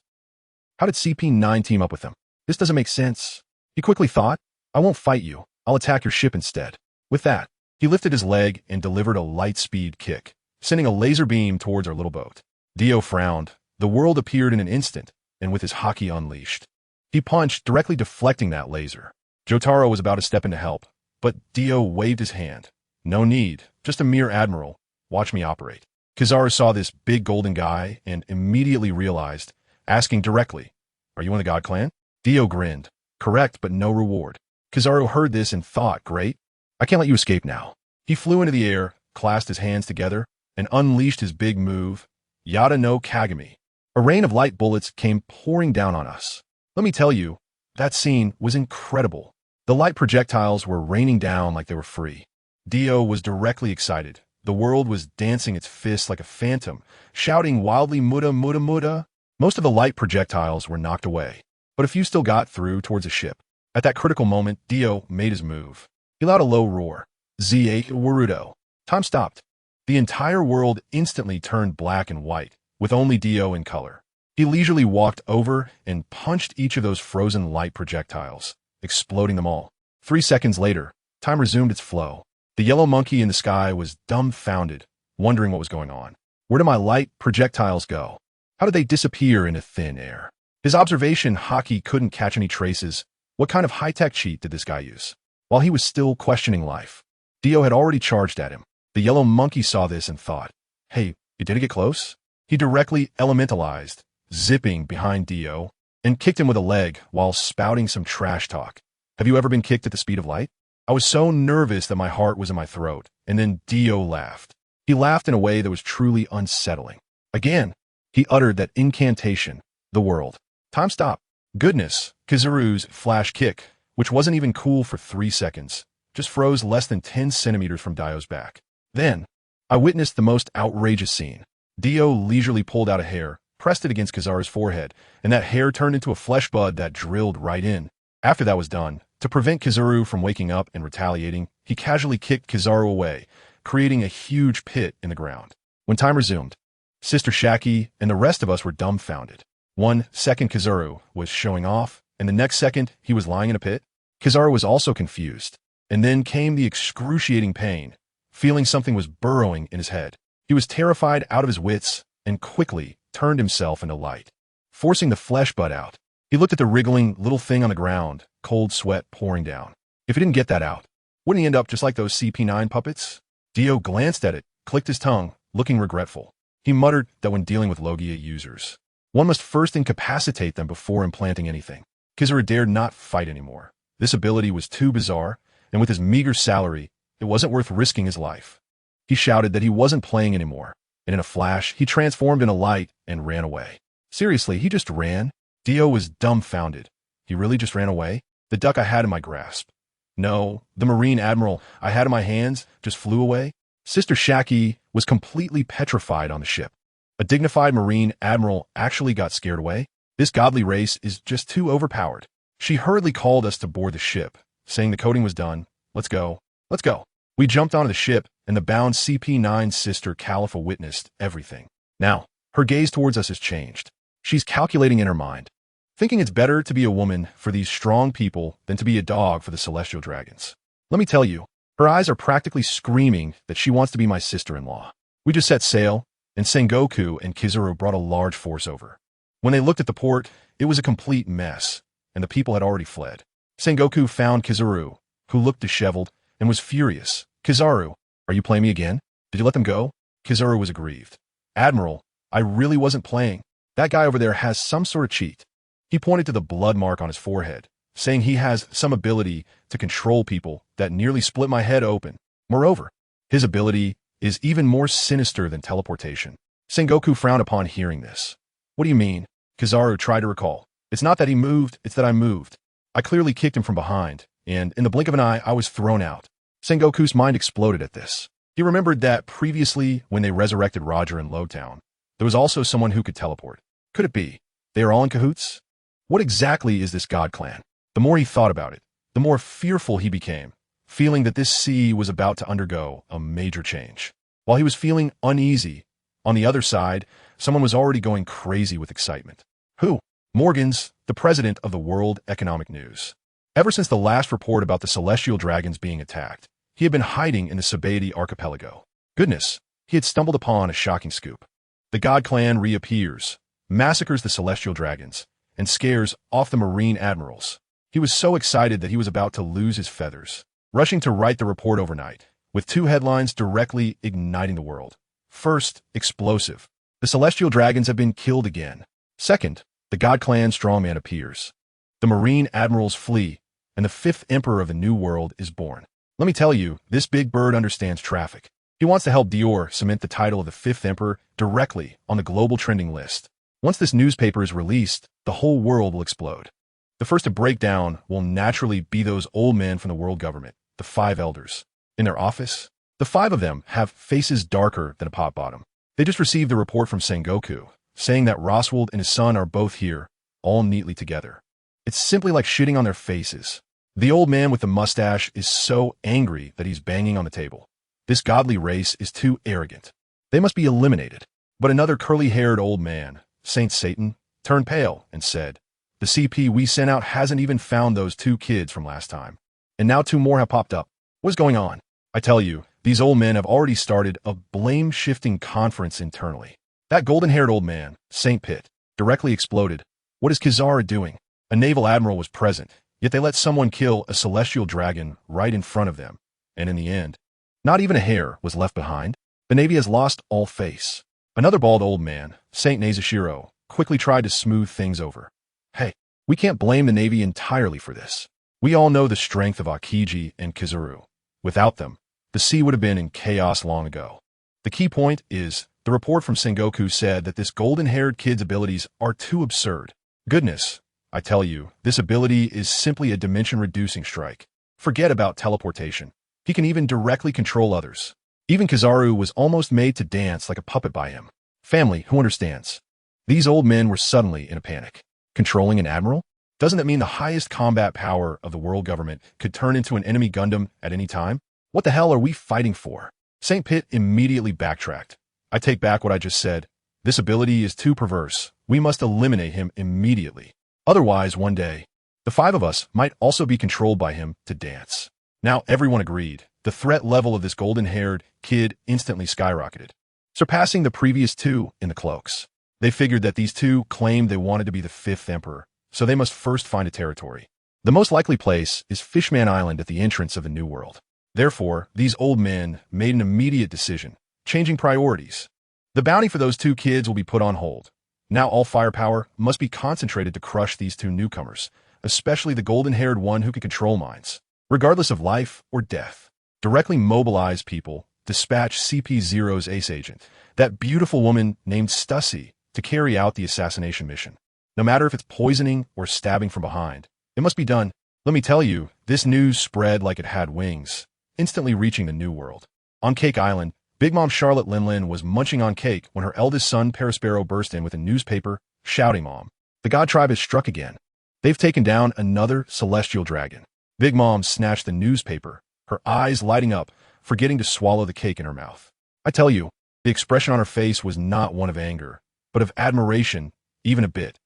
How did CP9 team up with them? This doesn't make sense. He quickly thought, I won't fight you. I'll attack your ship instead. With that, he lifted his leg and delivered a light-speed kick, sending a laser beam towards our little boat. Dio frowned. The world appeared in an instant, and with his haki unleashed, he punched, directly deflecting that laser. Jotaro was about to step in to help, but Dio waved his hand. No need, just a mere admiral. Watch me operate. Kizaru saw this big golden guy and immediately realized, asking directly, Are you in the God Clan? Dio grinned. Correct, but no reward. Kizaru heard this and thought, great. I can't let you escape now. He flew into the air, clasped his hands together, and unleashed his big move, Yada no Kagami. A rain of light bullets came pouring down on us. Let me tell you, that scene was incredible. The light projectiles were raining down like they were free. Dio was directly excited. The world was dancing its fists like a phantom, shouting wildly muda muda muda. Most of the light projectiles were knocked away, but a few still got through towards the ship. At that critical moment, Dio made his move. He let out a low roar. Z8 Warudo. Time stopped. The entire world instantly turned black and white, with only Dio in color. He leisurely walked over and punched each of those frozen light projectiles, exploding them all. 3 seconds later, time resumed its flow. The yellow monkey in the sky was dumbfounded, wondering what was going on. Where did my light projectiles go? How did they disappear into thin air? His observation hockey couldn't catch any traces. What kind of high-tech cheat did this guy use? While he was still questioning life, Dio had already charged at him. The yellow monkey saw this and thought, hey, you didn't get close? He directly elementalized, zipping behind Dio, and kicked him with a leg while spouting some trash talk. Have you ever been kicked at the speed of light? I was so nervous that my heart was in my throat, and then Dio laughed. He laughed in a way that was truly unsettling. Again, he uttered that incantation, the world. Time stopped. Goodness, Kizaru's flash kick, which wasn't even cool for 3 seconds, just froze less than 10 centimeters from Dio's back. Then, I witnessed the most outrageous scene. Dio leisurely pulled out a hair, pressed it against Kizaru's forehead, and that hair turned into a flesh bud that drilled right in. After that was done, to prevent Kizaru from waking up and retaliating, he casually kicked Kizaru away, creating a huge pit in the ground. When time resumed, Sister Shaki and the rest of us were dumbfounded. 1 second Kizaru was showing off, and the next second he was lying in a pit. Kizaru was also confused, and then came the excruciating pain, feeling something was burrowing in his head. He was terrified out of his wits and quickly turned himself into light, forcing the flesh bud out. He looked at the wriggling little thing on the ground, cold sweat pouring down. If he didn't get that out, wouldn't he end up just like those CP9 puppets? Dio glanced at it, clicked his tongue, looking regretful. He muttered that when dealing with Logia users, one must first incapacitate them before implanting anything. Kizaru dared not fight anymore. This ability was too bizarre, and with his meager salary, it wasn't worth risking his life. He shouted that he wasn't playing anymore, and in a flash, he transformed into light and ran away. Seriously, he just ran? Dio was dumbfounded. He really just ran away? The duck I had in my grasp. No, the Marine Admiral I had in my hands just flew away? Sister Shaki was completely petrified on the ship. A dignified Marine Admiral actually got scared away? This godly race is just too overpowered. She hurriedly called us to board the ship, saying the coding was done. Let's go. Let's go. We jumped onto the ship, and the bound CP9 Sister Khalifa witnessed everything. Now, her gaze towards us has changed. She's calculating in her mind, thinking it's better to be a woman for these strong people than to be a dog for the celestial dragons. Let me tell you, her eyes are practically screaming that she wants to be my sister-in-law. We just set sail, and Sengoku and Kizaru brought a large force over. When they looked at the port, it was a complete mess, and the people had already fled. Sengoku found Kizaru, who looked disheveled, and was furious. Kizaru, are you playing me again? Did you let them go? Kizaru was aggrieved. Admiral, I really wasn't playing. That guy over there has some sort of cheat. He pointed to the blood mark on his forehead, saying he has some ability to control people that nearly split my head open. Moreover, his ability is even more sinister than teleportation. Sengoku frowned upon hearing this. What do you mean? Kizaru tried to recall. It's not that he moved, it's that I moved. I clearly kicked him from behind, and in the blink of an eye, I was thrown out. Sengoku's mind exploded at this. He remembered that previously, when they resurrected Roger in Lowtown, there was also someone who could teleport. Could it be they are all in cahoots? What exactly is this God Clan? The more he thought about it, the more fearful he became, feeling that this sea was about to undergo a major change. While he was feeling uneasy, on the other side, someone was already going crazy with excitement. Who? Morgans, the president of the World Economic News. Ever since the last report about the celestial dragons being attacked, he had been hiding in the Sabaody archipelago. Goodness, he had stumbled upon a shocking scoop. The God Clan reappears, massacres the celestial dragons, and scares off the Marine admirals. He was so excited that he was about to lose his feathers, rushing to write the report overnight, with 2 headlines directly igniting the world. First, explosive. The celestial dragons have been killed again. Second, The God Clan strongman appears. The Marine admirals flee, and the fifth emperor of the New World is born. Let me tell you, this big bird understands traffic. He wants to help Dior cement the title of the fifth emperor directly on the global trending list. Once this newspaper is released, the whole world will explode. The first to break down will naturally be those old men from the world government, the five elders. In their office, the five of them have faces darker than a pot bottom. They just received a report from Sengoku, saying that Roswald and his son are both here, all neatly together. It's simply like shitting on their faces. The old man with the mustache is so angry that he's banging on the table. This godly race is too arrogant. They must be eliminated. But another curly-haired old man, Saint Satan, turned pale and said, "The CP we sent out hasn't even found those two kids from last time. And now two more have popped up. What's going on?" I tell you, these old men have already started a blame-shifting conference internally. That golden-haired old man, Saint Pitt, directly exploded. What is Kizara doing? A naval admiral was present, yet they let someone kill a celestial dragon right in front of them. And in the end, not even a hair was left behind. The Navy has lost all face. Another bald old man, Saint Nazashiro, quickly tried to smooth things over. Hey, we can't blame the Navy entirely for this. We all know the strength of Akiji and Kizaru. Without them, the sea would have been in chaos long ago. The key point is, the report from Sengoku said that this golden-haired kid's abilities are too absurd. Goodness, I tell you, this ability is simply a dimension-reducing strike. Forget about teleportation. He can even directly control others. Even Kizaru was almost made to dance like a puppet by him. Family, who understands? These old men were suddenly in a panic. Controlling an admiral? Doesn't that mean the highest combat power of the world government could turn into an enemy Gundam at any time? What the hell are we fighting for? Saint Pitt immediately backtracked. I take back what I just said. This ability is too perverse. We must eliminate him immediately. Otherwise, one day, the five of us might also be controlled by him to dance. Now everyone agreed. The threat level of this golden-haired kid instantly skyrocketed, surpassing the previous two in the cloaks. They figured that these two claimed they wanted to be the fifth emperor, so they must first find a territory. The most likely place is Fishman Island at the entrance of the New World. Therefore, these old men made an immediate decision, changing priorities. The bounty for those two kids will be put on hold. Now all firepower must be concentrated to crush these two newcomers, especially the golden-haired one who can control minds, regardless of life or death. Directly mobilize people, dispatch CP0's ace agent, that beautiful woman named Stussy, to carry out the assassination mission. No matter if it's poisoning or stabbing from behind, it must be done. Let me tell you, this news spread like it had wings, instantly reaching the New World. On Cake Island, Big Mom Charlotte Linlin was munching on cake when her eldest son Perispero burst in with a newspaper, shouting, "Mom, the God Tribe has struck again. They've taken down another celestial dragon." Big Mom snatched the newspaper, her eyes lighting up, forgetting to swallow the cake in her mouth. I tell you, the expression on her face was not one of anger, but of admiration, even a bit.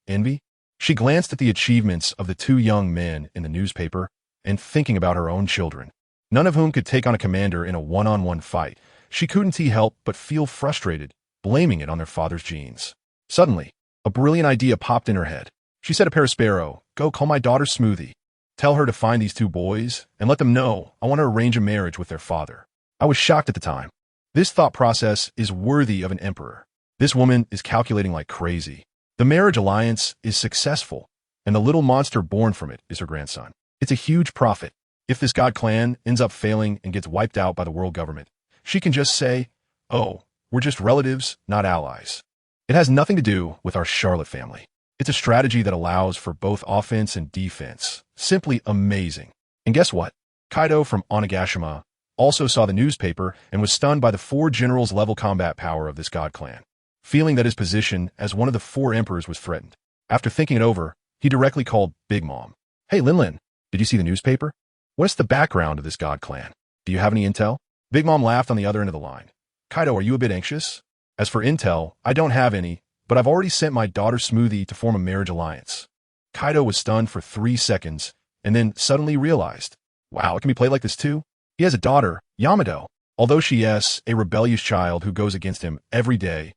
Envy? She glanced at the achievements of the two young men in the newspaper and thinking about her own children, none of whom could take on a commander in a one-on-one fight. She couldn't help but feel frustrated, blaming it on their father's genes. Suddenly, a brilliant idea popped in her head. She said to Perispero, "Go call my daughter Smoothie. Tell her to find these two boys and let them know I want to arrange a marriage with their father." I was shocked at the time. This thought process is worthy of an emperor. This woman is calculating like crazy. The marriage alliance is successful, and the little monster born from it is her grandson. It's a huge profit. If this God clan ends up failing and gets wiped out by the world government, she can just say, "Oh, we're just relatives, not allies." It has nothing to do with our Charlotte family. It's a strategy that allows for both offense and defense. Simply amazing. And guess what? Kaido from Onigashima also saw the newspaper and was stunned by the four generals' level combat power of this God clan, feeling that his position as one of the four emperors was threatened. After thinking it over, he directly called Big Mom. "Hey Linlin, did you see the newspaper? What's the background of this God clan? Do you have any intel?" Big Mom laughed on the other end of the line. "Kaido, are you a bit anxious? As for intel, I don't have any, but I've already sent my daughter Smoothie to form a marriage alliance." Kaido was stunned for 3 seconds, and then suddenly realized, wow, it can be played like this too? He has a daughter, Yamato. Although she is a rebellious child who goes against him every day,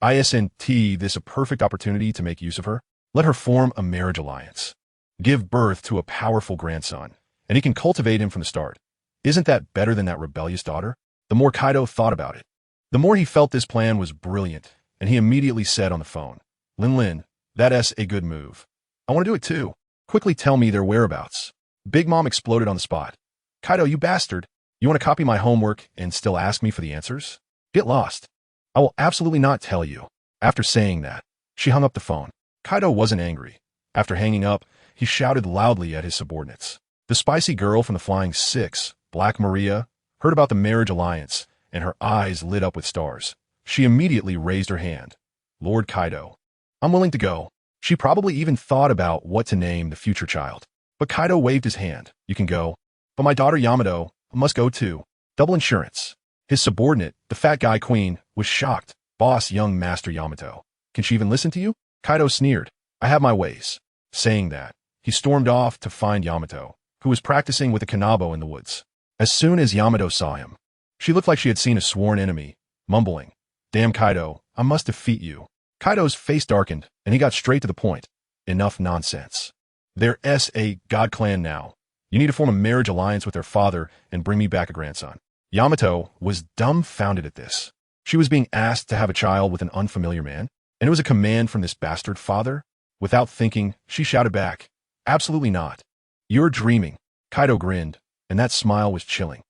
isn't this a perfect opportunity to make use of her? Let her form a marriage alliance. Give birth to a powerful grandson, and he can cultivate him from the start. Isn't that better than that rebellious daughter? The more Kaido thought about it, the more he felt this plan was brilliant, and he immediately said on the phone, "Linlin, That's a good move. I want to do it too. Quickly tell me their whereabouts. Big Mom exploded on the spot. Kaido, you bastard. You want to copy my homework and still ask me for the answers? Get lost. I will absolutely not tell you. After saying that, she hung up the phone. Kaido wasn't angry. After hanging up, he shouted loudly at his subordinates. The spicy girl from the Flying Six, Black Maria, heard about the marriage alliance, and her eyes lit up with stars. She immediately raised her hand. Lord Kaido, I'm willing to go. She probably even thought about what to name the future child. But Kaido waved his hand. You can go. But my daughter Yamato must go too. Double insurance. His subordinate, the fat guy queen, was shocked. Boss, young Master Yamato. Can she even listen to you? Kaido sneered. I have my ways. Saying that, he stormed off to find Yamato, who was practicing with a kanabo in the woods. As soon as Yamato saw him, she looked like she had seen a sworn enemy, mumbling, Damn Kaido, I must defeat you. Kaido's face darkened, and he got straight to the point. Enough nonsense. There's a god clan now. You need to form a marriage alliance with their father and bring me back a grandson. Yamato was dumbfounded at this. She was being asked to have a child with an unfamiliar man, and it was a command from this bastard father. Without thinking, she shouted back, Absolutely not. You're dreaming. Kaido grinned, and that smile was chilling.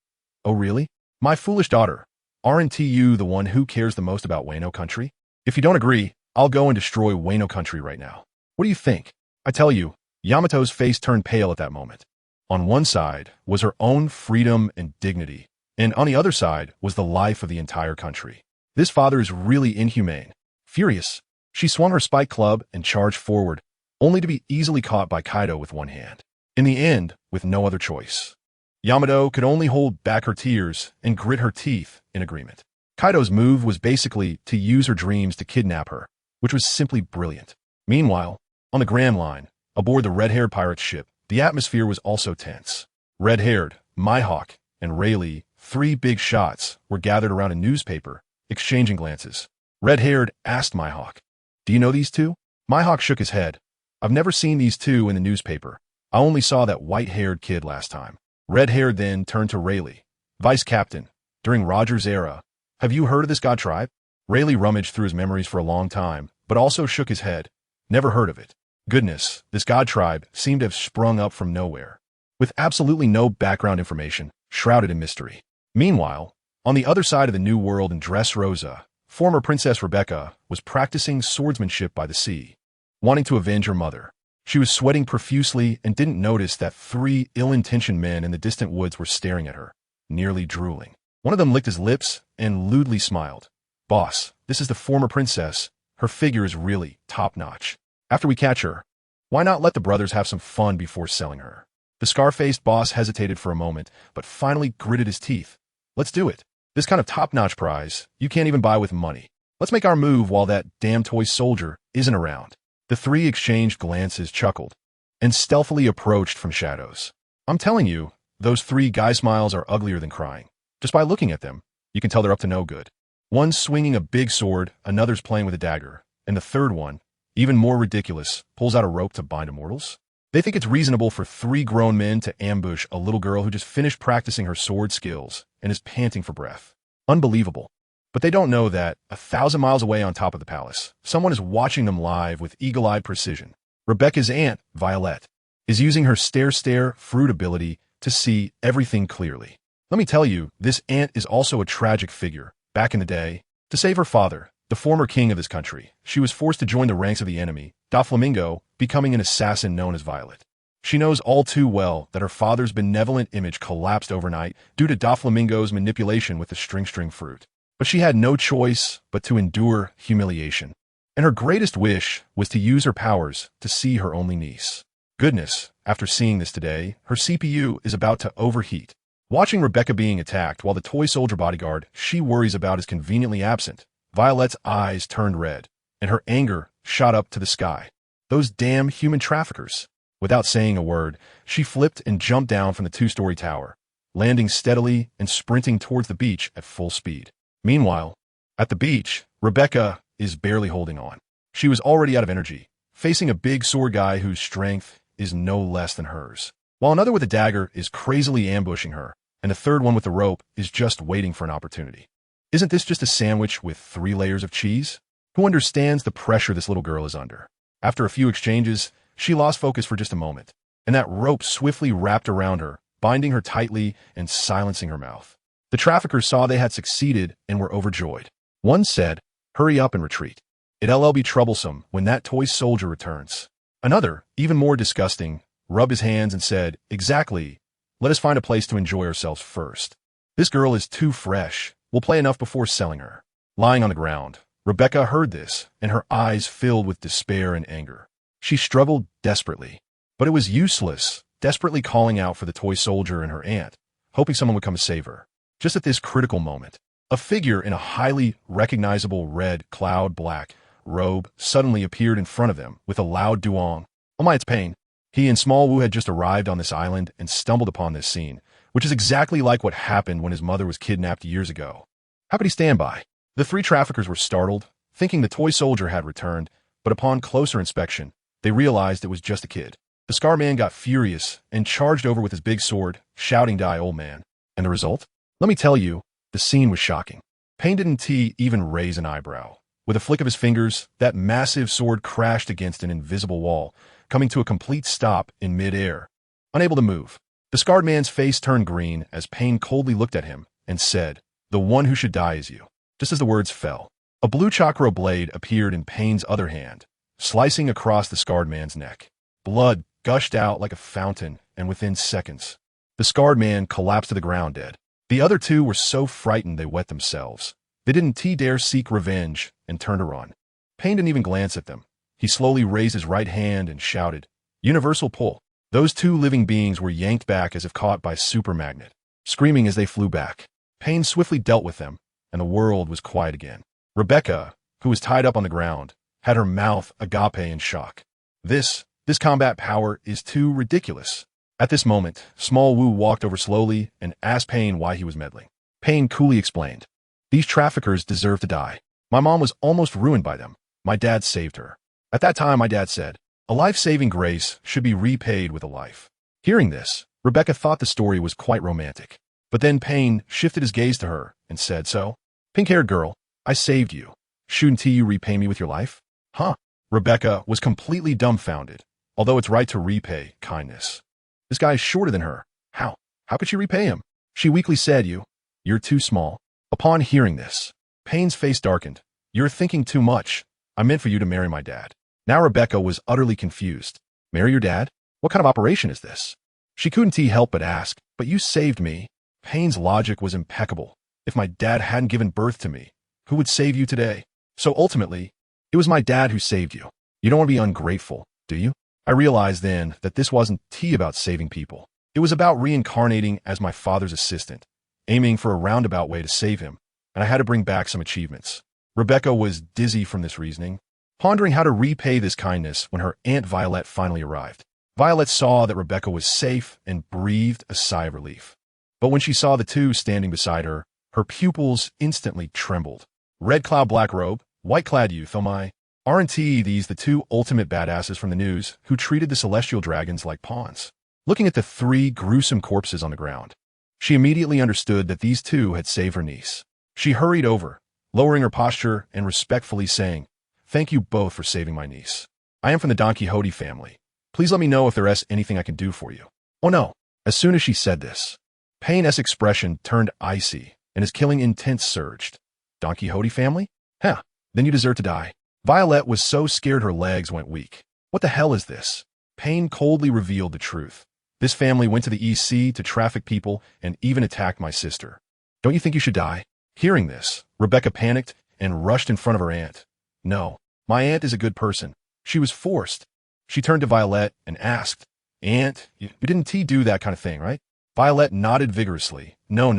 Oh really? My foolish daughter. Aren't you the one who cares the most about Wano country? If you don't agree, I'll go and destroy Wano country right now. What do you think? I tell you, Yamato's face turned pale at that moment. On one side was her own freedom and dignity, and on the other side was the life of the entire country. This father is really inhumane. Furious, she swung her spike club and charged forward, only to be easily caught by Kaido with one hand. In the end, with no other choice, Yamato could only hold back her tears and grit her teeth in agreement. Kaido's move was basically to use her dreams to kidnap her, which was simply brilliant. Meanwhile, on the Grand Line, aboard the red-haired pirate ship, the atmosphere was also tense. Red-haired, Mihawk, and Rayleigh, three big shots, were gathered around a newspaper, exchanging glances. Red-haired asked Mihawk, Do you know these two? Mihawk shook his head. I've never seen these two in the newspaper. I only saw that white-haired kid last time. Red-haired then turned to Rayleigh. Vice Captain, during Roger's era, have you heard of this god tribe? Rayleigh rummaged through his memories for a long time, but also shook his head. Never heard of it. Goodness, this god tribe seemed to have sprung up from nowhere, with absolutely no background information, shrouded in mystery. Meanwhile, on the other side of the New World in Dressrosa, former Princess Rebecca was practicing swordsmanship by the sea, wanting to avenge her mother. She was sweating profusely and didn't notice that three ill-intentioned men in the distant woods were staring at her, nearly drooling. One of them licked his lips and lewdly smiled. Boss, this is the former princess. Her figure is really top-notch. After we catch her, why not let the brothers have some fun before selling her? The scar-faced boss hesitated for a moment, but finally gritted his teeth. Let's do it. This kind of top-notch prize, you can't even buy with money. Let's make our move while that damn toy soldier isn't around. The three exchanged glances, chuckled, and stealthily approached from shadows. I'm telling you, those three guy smiles are uglier than crying. Just by looking at them, you can tell they're up to no good. One's swinging a big sword, another's playing with a dagger, and the third one, even more ridiculous, pulls out a rope to bind immortals. They think it's reasonable for three grown men to ambush a little girl who just finished practicing her sword skills and is panting for breath. Unbelievable. But they don't know that, 1,000 miles away on top of the palace, someone is watching them live with eagle-eyed precision. Rebecca's aunt, Violet, is using her stare fruit ability to see everything clearly. Let me tell you, this aunt is also a tragic figure. Back in the day, to save her father, the former king of this country, she was forced to join the ranks of the enemy, Doflamingo, becoming an assassin known as Violet. She knows all too well that her father's benevolent image collapsed overnight due to Doflamingo's manipulation with the string fruit. But she had no choice but to endure humiliation. And her greatest wish was to use her powers to see her only niece. Goodness, after seeing this today, her CPU is about to overheat. Watching Rebecca being attacked while the toy soldier bodyguard she worries about is conveniently absent, Violet's eyes turned red, and her anger shot up to the sky. Those damn human traffickers. Without saying a word, she flipped and jumped down from the two-story tower, landing steadily and sprinting towards the beach at full speed. Meanwhile, at the beach, Rebecca is barely holding on. She was already out of energy, facing a big sword guy whose strength is no less than hers, while another with a dagger is crazily ambushing her, and a third one with the rope is just waiting for an opportunity. Isn't this just a sandwich with 3 layers of cheese? Who understands the pressure this little girl is under? After a few exchanges, she lost focus for just a moment, and that rope swiftly wrapped around her, binding her tightly and silencing her mouth. The traffickers saw they had succeeded and were overjoyed. One said, "Hurry up and retreat. It'll be troublesome when that toy soldier returns." Another, even more disgusting, rubbed his hands and said, "Exactly. Let us find a place to enjoy ourselves first. This girl is too fresh. We'll play enough before selling her." Lying on the ground, Rebecca heard this, and her eyes filled with despair and anger. She struggled desperately, but it was useless, desperately calling out for the toy soldier and her aunt, hoping someone would come to save her. Just at this critical moment, a figure in a highly recognizable red cloud-black robe suddenly appeared in front of them with a loud duong. "Oh my, it's Pain." He and Small Wu had just arrived on this island and stumbled upon this scene, which is exactly like what happened when his mother was kidnapped years ago. How could he stand by? The three traffickers were startled, thinking the toy soldier had returned, but upon closer inspection, they realized it was just a kid. The Scar Man got furious and charged over with his big sword, shouting, "Die, old man." And the result? Let me tell you, the scene was shocking. Pain didn't even raise an eyebrow. With a flick of his fingers, that massive sword crashed against an invisible wall, coming to a complete stop in mid-air. Unable to move, the scarred man's face turned green as Pain coldly looked at him and said, "The one who should die is you." Just as the words fell, a blue chakra blade appeared in Pain's other hand, slicing across the scarred man's neck. Blood gushed out like a fountain, and within seconds, the scarred man collapsed to the ground dead. The other two were so frightened they wet themselves. They didn't dare seek revenge and turned to run. Pain didn't even glance at them. He slowly raised his right hand and shouted, "Universal pull." Those two living beings were yanked back as if caught by a super magnet, screaming as they flew back. Pain swiftly dealt with them, and the world was quiet again. Rebecca, who was tied up on the ground, had her mouth agape in shock. This combat power is too ridiculous. At this moment, Small Wu walked over slowly and asked Pain why he was meddling. Pain coolly explained, "These traffickers deserve to die. My mom was almost ruined by them. My dad saved her. At that time, my dad said, a life-saving grace should be repaid with a life." Hearing this, Rebecca thought the story was quite romantic. But then Pain shifted his gaze to her and said, "So, pink-haired girl, I saved you. Shouldn't you repay me with your life?" Huh? Rebecca was completely dumbfounded, although it's right to repay kindness. This guy is shorter than her. How? How could she repay him? She weakly said, You're too small." Upon hearing this, Pain's face darkened. "You're thinking too much. I meant for you to marry my dad." Now Rebecca was utterly confused. "Marry your dad? What kind of operation is this?" She couldn't help but ask, "But you saved me." Pain's logic was impeccable. If my dad hadn't given birth to me, who would save you today? So ultimately, it was my dad who saved you. You don't want to be ungrateful, do you? I realized then that this wasn't about saving people. It was about reincarnating as my father's assistant, aiming for a roundabout way to save him, and I had to bring back some achievements. Rebecca was dizzy from this reasoning, pondering how to repay this kindness when her Aunt Violet finally arrived. Violet saw that Rebecca was safe and breathed a sigh of relief. But when she saw the two standing beside her, her pupils instantly trembled. Red cloud black robe, white clad youth, oh my. Aren't these the two ultimate badasses from the news who treated the celestial dragons like pawns? Looking at the three gruesome corpses on the ground, she immediately understood that these two had saved her niece. She hurried over, lowering her posture and respectfully saying, "Thank you both for saving my niece. I am from the Don Quixote family. Please let me know if there is anything I can do for you." Oh no. As soon as she said this, Pain's expression turned icy and his killing intent surged. "Don Quixote family? Huh, then you deserve to die." Violet was so scared her legs went weak. "What the hell is this?" Pain coldly revealed the truth. "This family went to the EC to traffic people and even attacked my sister. Don't you think you should die?" Hearing this, Rebecca panicked and rushed in front of her aunt. "No, my aunt is a good person. She was forced." She turned to Violet and asked, "Aunt, you didn't do that kind of thing, right?" Violet nodded vigorously. No,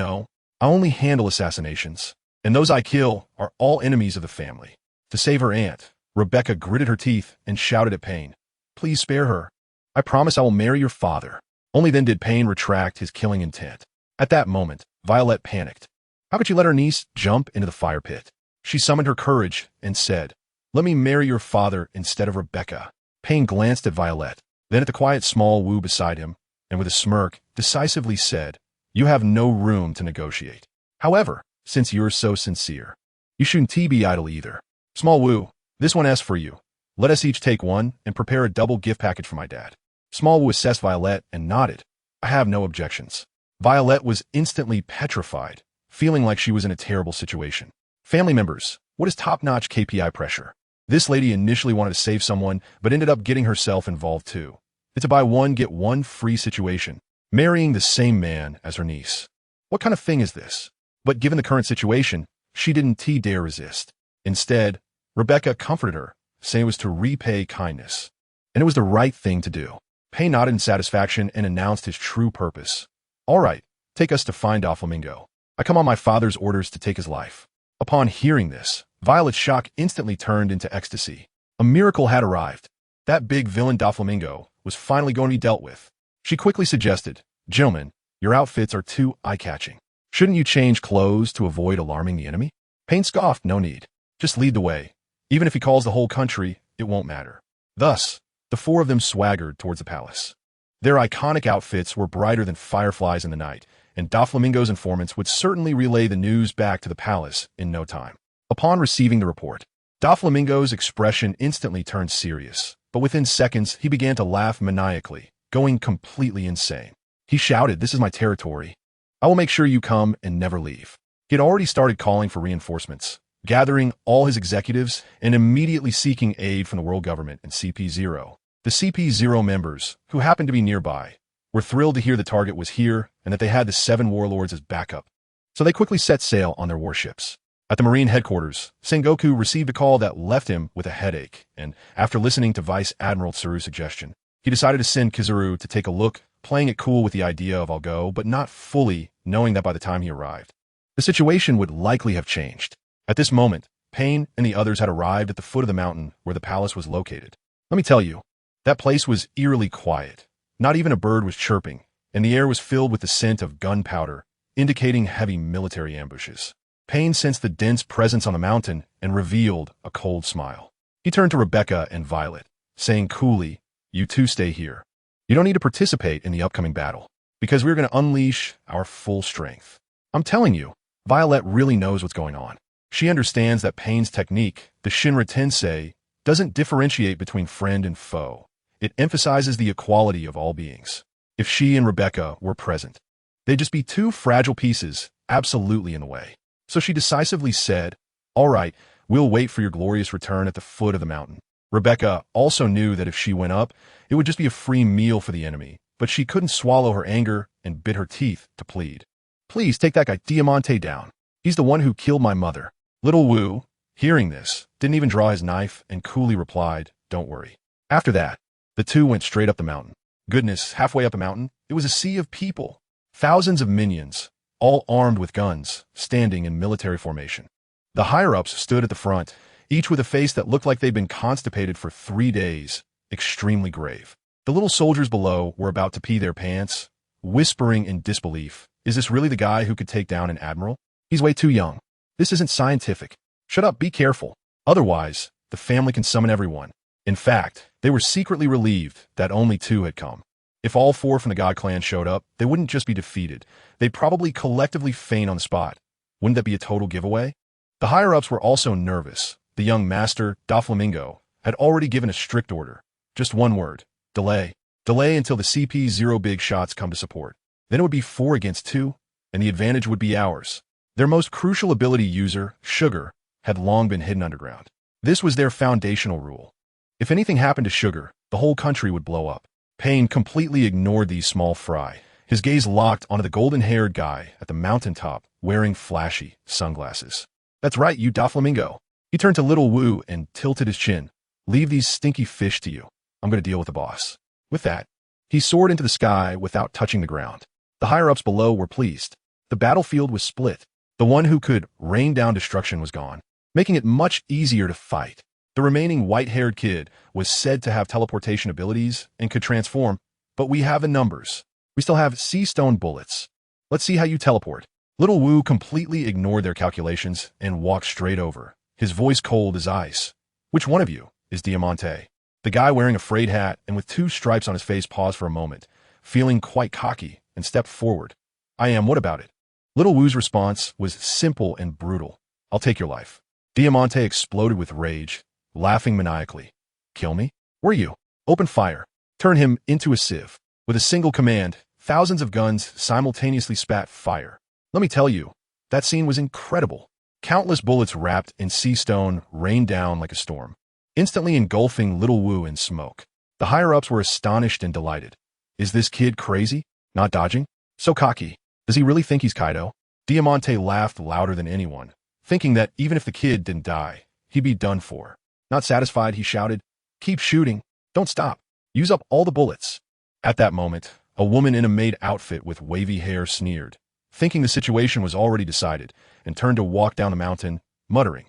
I only handle assassinations, and those I kill are all enemies of the family." To save her aunt, Rebecca gritted her teeth and shouted at Pain, "Please spare her. I promise I will marry your father." Only then did Pain retract his killing intent. At that moment, Violet panicked. How could she let her niece jump into the fire pit? She summoned her courage and said, "Let me marry your father instead of Rebecca." Pain glanced at Violet, then at the quiet Small Wu beside him, and with a smirk, decisively said, "You have no room to negotiate. However, since you're so sincere, you shouldn't be idle either. Small Wu, this one asks for you. Let us each take one and prepare a double gift package for my dad. SmallWho assessed Violet and nodded. I have no objections. Violet was instantly petrified, feeling like she was in a terrible situation. Family members, what is top-notch KPI pressure? This lady initially wanted to save someone, but ended up getting herself involved too. It's a buy one, get one free situation. Marrying the same man as her niece. What kind of thing is this? But given the current situation, she didn't dare resist. Instead, Rebecca comforted her, saying it was to repay kindness. And it was the right thing to do. Payne nodded in satisfaction and announced his true purpose. All right, take us to find Doflamingo. I come on my father's orders to take his life. Upon hearing this, Violet's shock instantly turned into ecstasy. A miracle had arrived. That big villain Doflamingo was finally going to be dealt with. She quickly suggested, Gentlemen, your outfits are too eye-catching. Shouldn't you change clothes to avoid alarming the enemy? Payne scoffed, no need. Just lead the way. Even if he calls the whole country, it won't matter. Thus, the four of them swaggered towards the palace. Their iconic outfits were brighter than fireflies in the night, and Doflamingo's informants would certainly relay the news back to the palace in no time. Upon receiving the report, Doflamingo's expression instantly turned serious, but within seconds he began to laugh maniacally, going completely insane. He shouted, This is my territory. I will make sure you come and never leave. He had already started calling for reinforcements, gathering all his executives and immediately seeking aid from the world government and CP0. The CP0 members, who happened to be nearby, were thrilled to hear the target was here and that they had the 7 warlords as backup. So they quickly set sail on their warships. At the Marine headquarters, Sengoku received a call that left him with a headache, and after listening to Vice Admiral Tsuru's suggestion, he decided to send Kizuru to take a look, playing it cool with the idea of I'll go, but not fully knowing that by the time he arrived, the situation would likely have changed. At this moment, Payne and the others had arrived at the foot of the mountain where the palace was located. Let me tell you, that place was eerily quiet. Not even a bird was chirping, and the air was filled with the scent of gunpowder, indicating heavy military ambushes. Payne sensed the dense presence on the mountain and revealed a cold smile. He turned to Rebecca and Violet, saying coolly, You two stay here. You don't need to participate in the upcoming battle, because we're going to unleash our full strength. I'm telling you, Violet really knows what's going on. She understands that Payne's technique, the Shinra Tensei, doesn't differentiate between friend and foe. It emphasizes the equality of all beings. If she and Rebecca were present, they'd just be two fragile pieces absolutely in the way. So she decisively said, All right, we'll wait for your glorious return at the foot of the mountain. Rebecca also knew that if she went up, it would just be a free meal for the enemy, but she couldn't swallow her anger and bit her teeth to plead. Please take that guy Diamante down. He's the one who killed my mother. Little Wu, hearing this, didn't even draw his knife and coolly replied, Don't worry. After that, the two went straight up the mountain. Goodness, halfway up the mountain, it was a sea of people. Thousands of minions, all armed with guns, standing in military formation. The higher-ups stood at the front, each with a face that looked like they'd been constipated for 3 days, extremely grave. The little soldiers below were about to pee their pants, whispering in disbelief, Is this really the guy who could take down an admiral? He's way too young. This isn't scientific. Shut up, be careful. Otherwise, the family can summon everyone. In fact, they were secretly relieved that only 2 had come. If all 4 from the God Clan showed up, they wouldn't just be defeated. They'd probably collectively faint on the spot. Wouldn't that be a total giveaway? The higher-ups were also nervous. The young master, Doflamingo, had already given a strict order. Just one word. Delay. Delay until the CP0 big shots come to support. Then it would be 4 against 2, and the advantage would be ours. Their most crucial ability user, Sugar, had long been hidden underground. This was their foundational rule. If anything happened to Sugar, the whole country would blow up. Payne completely ignored these small fry, his gaze locked onto the golden-haired guy at the mountaintop wearing flashy sunglasses. That's right, you Doflamingo. He turned to Little Wu and tilted his chin. Leave these stinky fish to you. I'm going to deal with the boss. With that, he soared into the sky without touching the ground. The higher-ups below were pleased. The battlefield was split. The one who could rain down destruction was gone, making it much easier to fight. The remaining white-haired kid was said to have teleportation abilities and could transform, but we have the numbers. We still have sea stone bullets. Let's see how you teleport. Little Wu completely ignored their calculations and walked straight over, his voice cold as ice. Which one of you is Diamante? The guy wearing a frayed hat and with 2 stripes on his face paused for a moment, feeling quite cocky, and stepped forward. I am, what about it? Little Wu's response was simple and brutal. I'll take your life. Diamante exploded with rage, laughing maniacally. Kill me? Were you? Open fire. Turn him into a sieve. With a single command, thousands of guns simultaneously spat fire. Let me tell you, that scene was incredible. Countless bullets wrapped in sea stone rained down like a storm, instantly engulfing Little Wu in smoke. The higher-ups were astonished and delighted. Is this kid crazy? Not dodging? So cocky. Does he really think he's Kaido? Diamante laughed louder than anyone, thinking that even if the kid didn't die, he'd be done for. Not satisfied, he shouted, "Keep shooting. Don't stop. Use up all the bullets." At that moment, a woman in a maid outfit with wavy hair sneered, thinking the situation was already decided, and turned to walk down the mountain, muttering,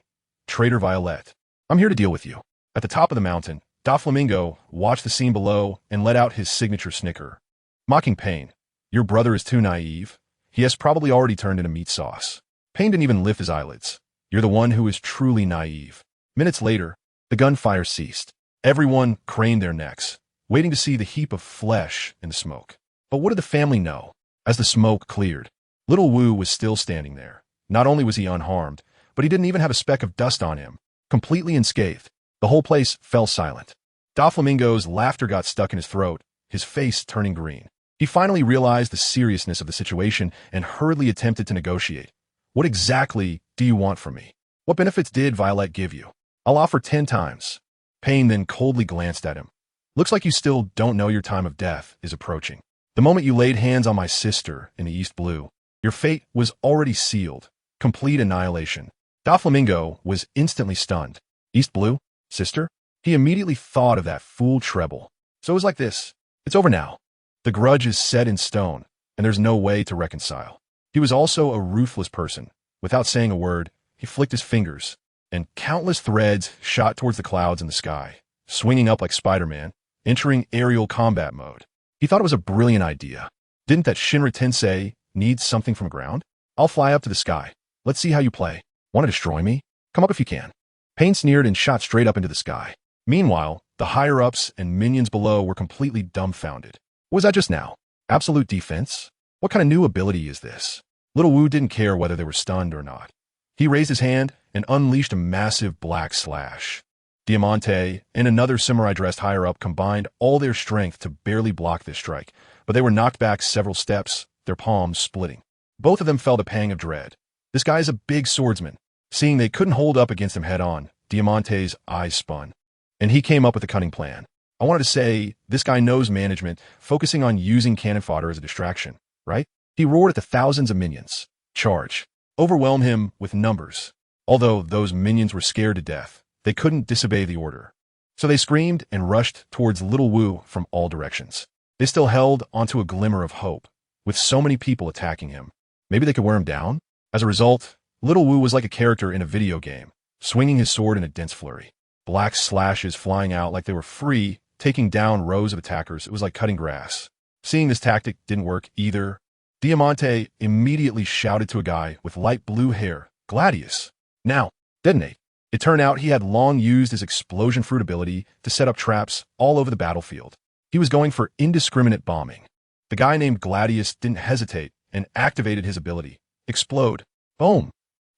"Traitor Violet, I'm here to deal with you." At the top of the mountain, Doflamingo watched the scene below and let out his signature snicker. Mocking Pain, "Your brother is too naive. He has probably already turned into meat sauce." Pain didn't even lift his eyelids. "You're the one who is truly naive." Minutes later, the gunfire ceased. Everyone craned their necks, waiting to see the heap of flesh in the smoke. But what did the family know? As the smoke cleared, Little Wu was still standing there. Not only was he unharmed, but he didn't even have a speck of dust on him. Completely unscathed, the whole place fell silent. Doflamingo's laughter got stuck in his throat, his face turning green. He finally realized the seriousness of the situation and hurriedly attempted to negotiate. "What exactly do you want from me? What benefits did Violet give you? I'll offer 10 times. Pain then coldly glanced at him. "Looks like you still don't know your time of death is approaching. The moment you laid hands on my sister in the East Blue, your fate was already sealed. Complete annihilation." Doflamingo was instantly stunned. East Blue? Sister? He immediately thought of that fool treble. So it was like this. It's over now. The grudge is set in stone, and there's no way to reconcile. He was also a ruthless person. Without saying a word, he flicked his fingers, and countless threads shot towards the clouds in the sky, swinging up like Spider-Man, entering aerial combat mode. He thought it was a brilliant idea. Didn't that Shinra Tensei need something from the ground? "I'll fly up to the sky. Let's see how you play. Want to destroy me? Come up if you can." Pain sneered and shot straight up into the sky. Meanwhile, the higher-ups and minions below were completely dumbfounded. What was that just now? Absolute defense? What kind of new ability is this? Little Wu didn't care whether they were stunned or not. He raised his hand and unleashed a massive black slash. Diamante and another samurai-dressed higher-up combined all their strength to barely block this strike, but they were knocked back several steps, their palms splitting. Both of them felt a pang of dread. This guy is a big swordsman. Seeing they couldn't hold up against him head-on, Diamante's eyes spun. And he came up with a cunning plan. I wanted to say, this guy knows management, focusing on using cannon fodder as a distraction, right? He roared at the thousands of minions. "Charge. Overwhelm him with numbers." Although those minions were scared to death, they couldn't disobey the order. So they screamed and rushed towards Little Wu from all directions. They still held onto a glimmer of hope, with so many people attacking him. Maybe they could wear him down? As a result, Little Wu was like a character in a video game, swinging his sword in a dense flurry. Black slashes flying out like they were free, taking down rows of attackers. It was like cutting grass. Seeing this tactic didn't work either, Diamante immediately shouted to a guy with light blue hair, "Gladius, now, detonate." It turned out he had long used his explosion fruit ability to set up traps all over the battlefield. He was going for indiscriminate bombing. The guy named Gladius didn't hesitate and activated his ability. Explode. Boom.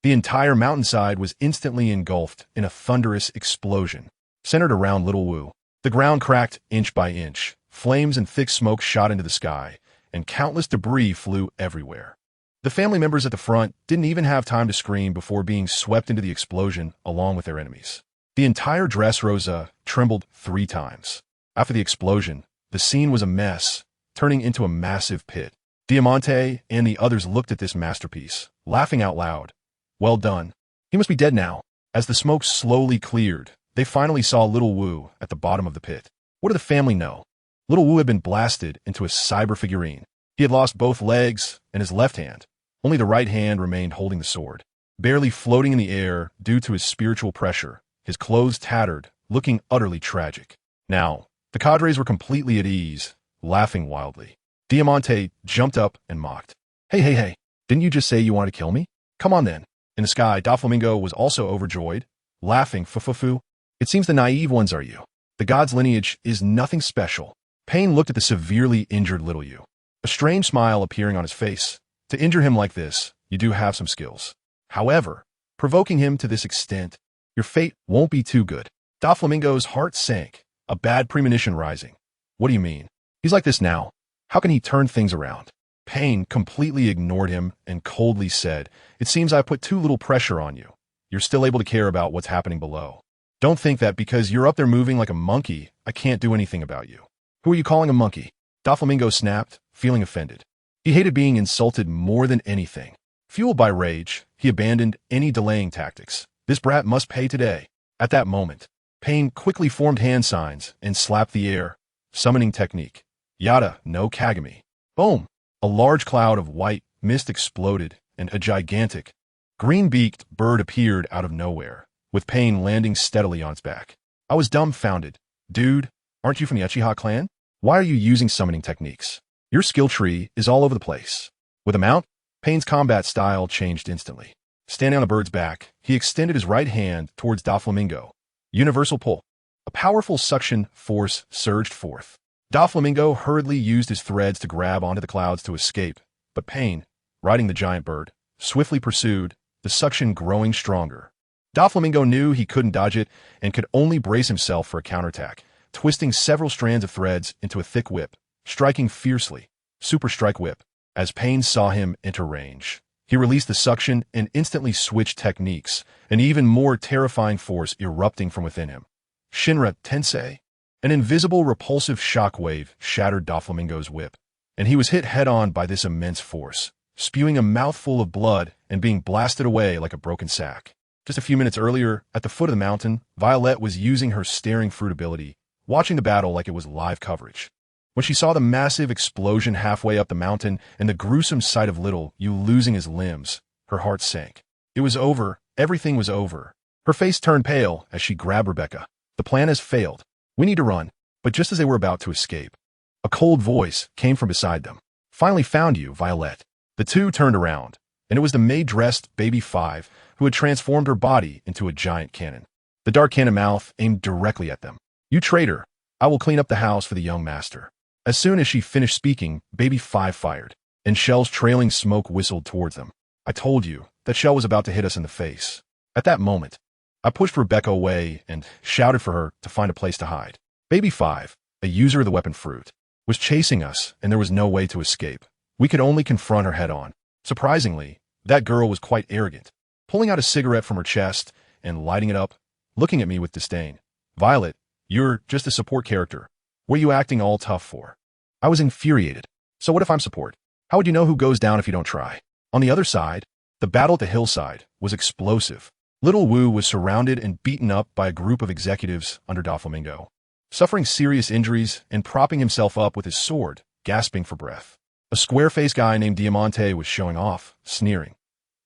The entire mountainside was instantly engulfed in a thunderous explosion, centered around Little Wu. The ground cracked inch by inch, flames and thick smoke shot into the sky, and countless debris flew everywhere. The family members at the front didn't even have time to scream before being swept into the explosion along with their enemies. The entire Dressrosa trembled 3 times. After the explosion, the scene was a mess, turning into a massive pit. Diamante and the others looked at this masterpiece, laughing out loud. Well done. He must be dead now. As the smoke slowly cleared, they finally saw Little Wu at the bottom of the pit. What did the family know? Little Wu had been blasted into a cyber figurine. He had lost both legs and his left hand. Only the right hand remained holding the sword. Barely floating in the air due to his spiritual pressure, his clothes tattered, looking utterly tragic. Now, the cadres were completely at ease, laughing wildly. Diamante jumped up and mocked. Hey, didn't you just say you wanted to kill me? Come on then. In the sky, Doflamingo was also overjoyed, laughing fu. It seems the naive ones are you. The god's lineage is nothing special. Pain looked at the severely injured Little Yu, a strange smile appearing on his face. To injure him like this, you do have some skills. However, provoking him to this extent, your fate won't be too good. Doflamingo's heart sank, a bad premonition rising. What do you mean? He's like this now. How can he turn things around? Pain completely ignored him and coldly said, "It seems I put too little pressure on you. You're still able to care about what's happening below. Don't think that because you're up there moving like a monkey, I can't do anything about you." "Who are you calling a monkey?" Doflamingo snapped, feeling offended. He hated being insulted more than anything. Fueled by rage, he abandoned any delaying tactics. This brat must pay today. At that moment, Pain quickly formed hand signs and slapped the air. Summoning technique. Yada no Kagami. Boom! A large cloud of white mist exploded, and a gigantic, green-beaked bird appeared out of nowhere, with Pain landing steadily on its back. I was dumbfounded. "Dude, aren't you from the Uchiha clan? Why are you using summoning techniques? Your skill tree is all over the place." With a mount, Pain's combat style changed instantly. Standing on the bird's back, he extended his right hand towards Doflamingo. Universal pull. A powerful suction force surged forth. Doflamingo hurriedly used his threads to grab onto the clouds to escape, but Pain, riding the giant bird, swiftly pursued, the suction growing stronger. Doflamingo knew he couldn't dodge it and could only brace himself for a counterattack, twisting several strands of threads into a thick whip, striking fiercely. Super Strike Whip. As Pain saw him enter range, he released the suction and instantly switched techniques, an even more terrifying force erupting from within him. Shinra Tensei. An invisible repulsive shockwave shattered Doflamingo's whip, and he was hit head-on by this immense force, spewing a mouthful of blood and being blasted away like a broken sack. Just a few minutes earlier, at the foot of the mountain, Violet was using her staring fruit ability, watching the battle like it was live coverage. When she saw the massive explosion halfway up the mountain and the gruesome sight of Little Yu losing his limbs, her heart sank. It was over. Everything was over. Her face turned pale as she grabbed Rebecca. "The plan has failed. We need to run." But just as they were about to escape, a cold voice came from beside them. "Finally found you, Violet." The two turned around, and it was the maid-dressed Baby 5 who had transformed her body into a giant cannon. The dark cannon mouth aimed directly at them. "You traitor! I will clean up the house for the young master." As soon as she finished speaking, Baby 5 fired, and Shell's trailing smoke whistled towards them. "I told you that Shell was about to hit us in the face." At that moment, I pushed Rebecca away and shouted for her to find a place to hide. Baby 5, a user of the weapon fruit, was chasing us, and there was no way to escape. We could only confront her head-on. Surprisingly, that girl was quite arrogant, pulling out a cigarette from her chest and lighting it up, looking at me with disdain. "Violet, you're just a support character. What are you acting all tough for?" I was infuriated. So what if I'm support? How would you know who goes down if you don't try? On the other side, the battle at the hillside was explosive. Little Wu was surrounded and beaten up by a group of executives under Doflamingo, suffering serious injuries and propping himself up with his sword, gasping for breath. A square-faced guy named Diamante was showing off, sneering.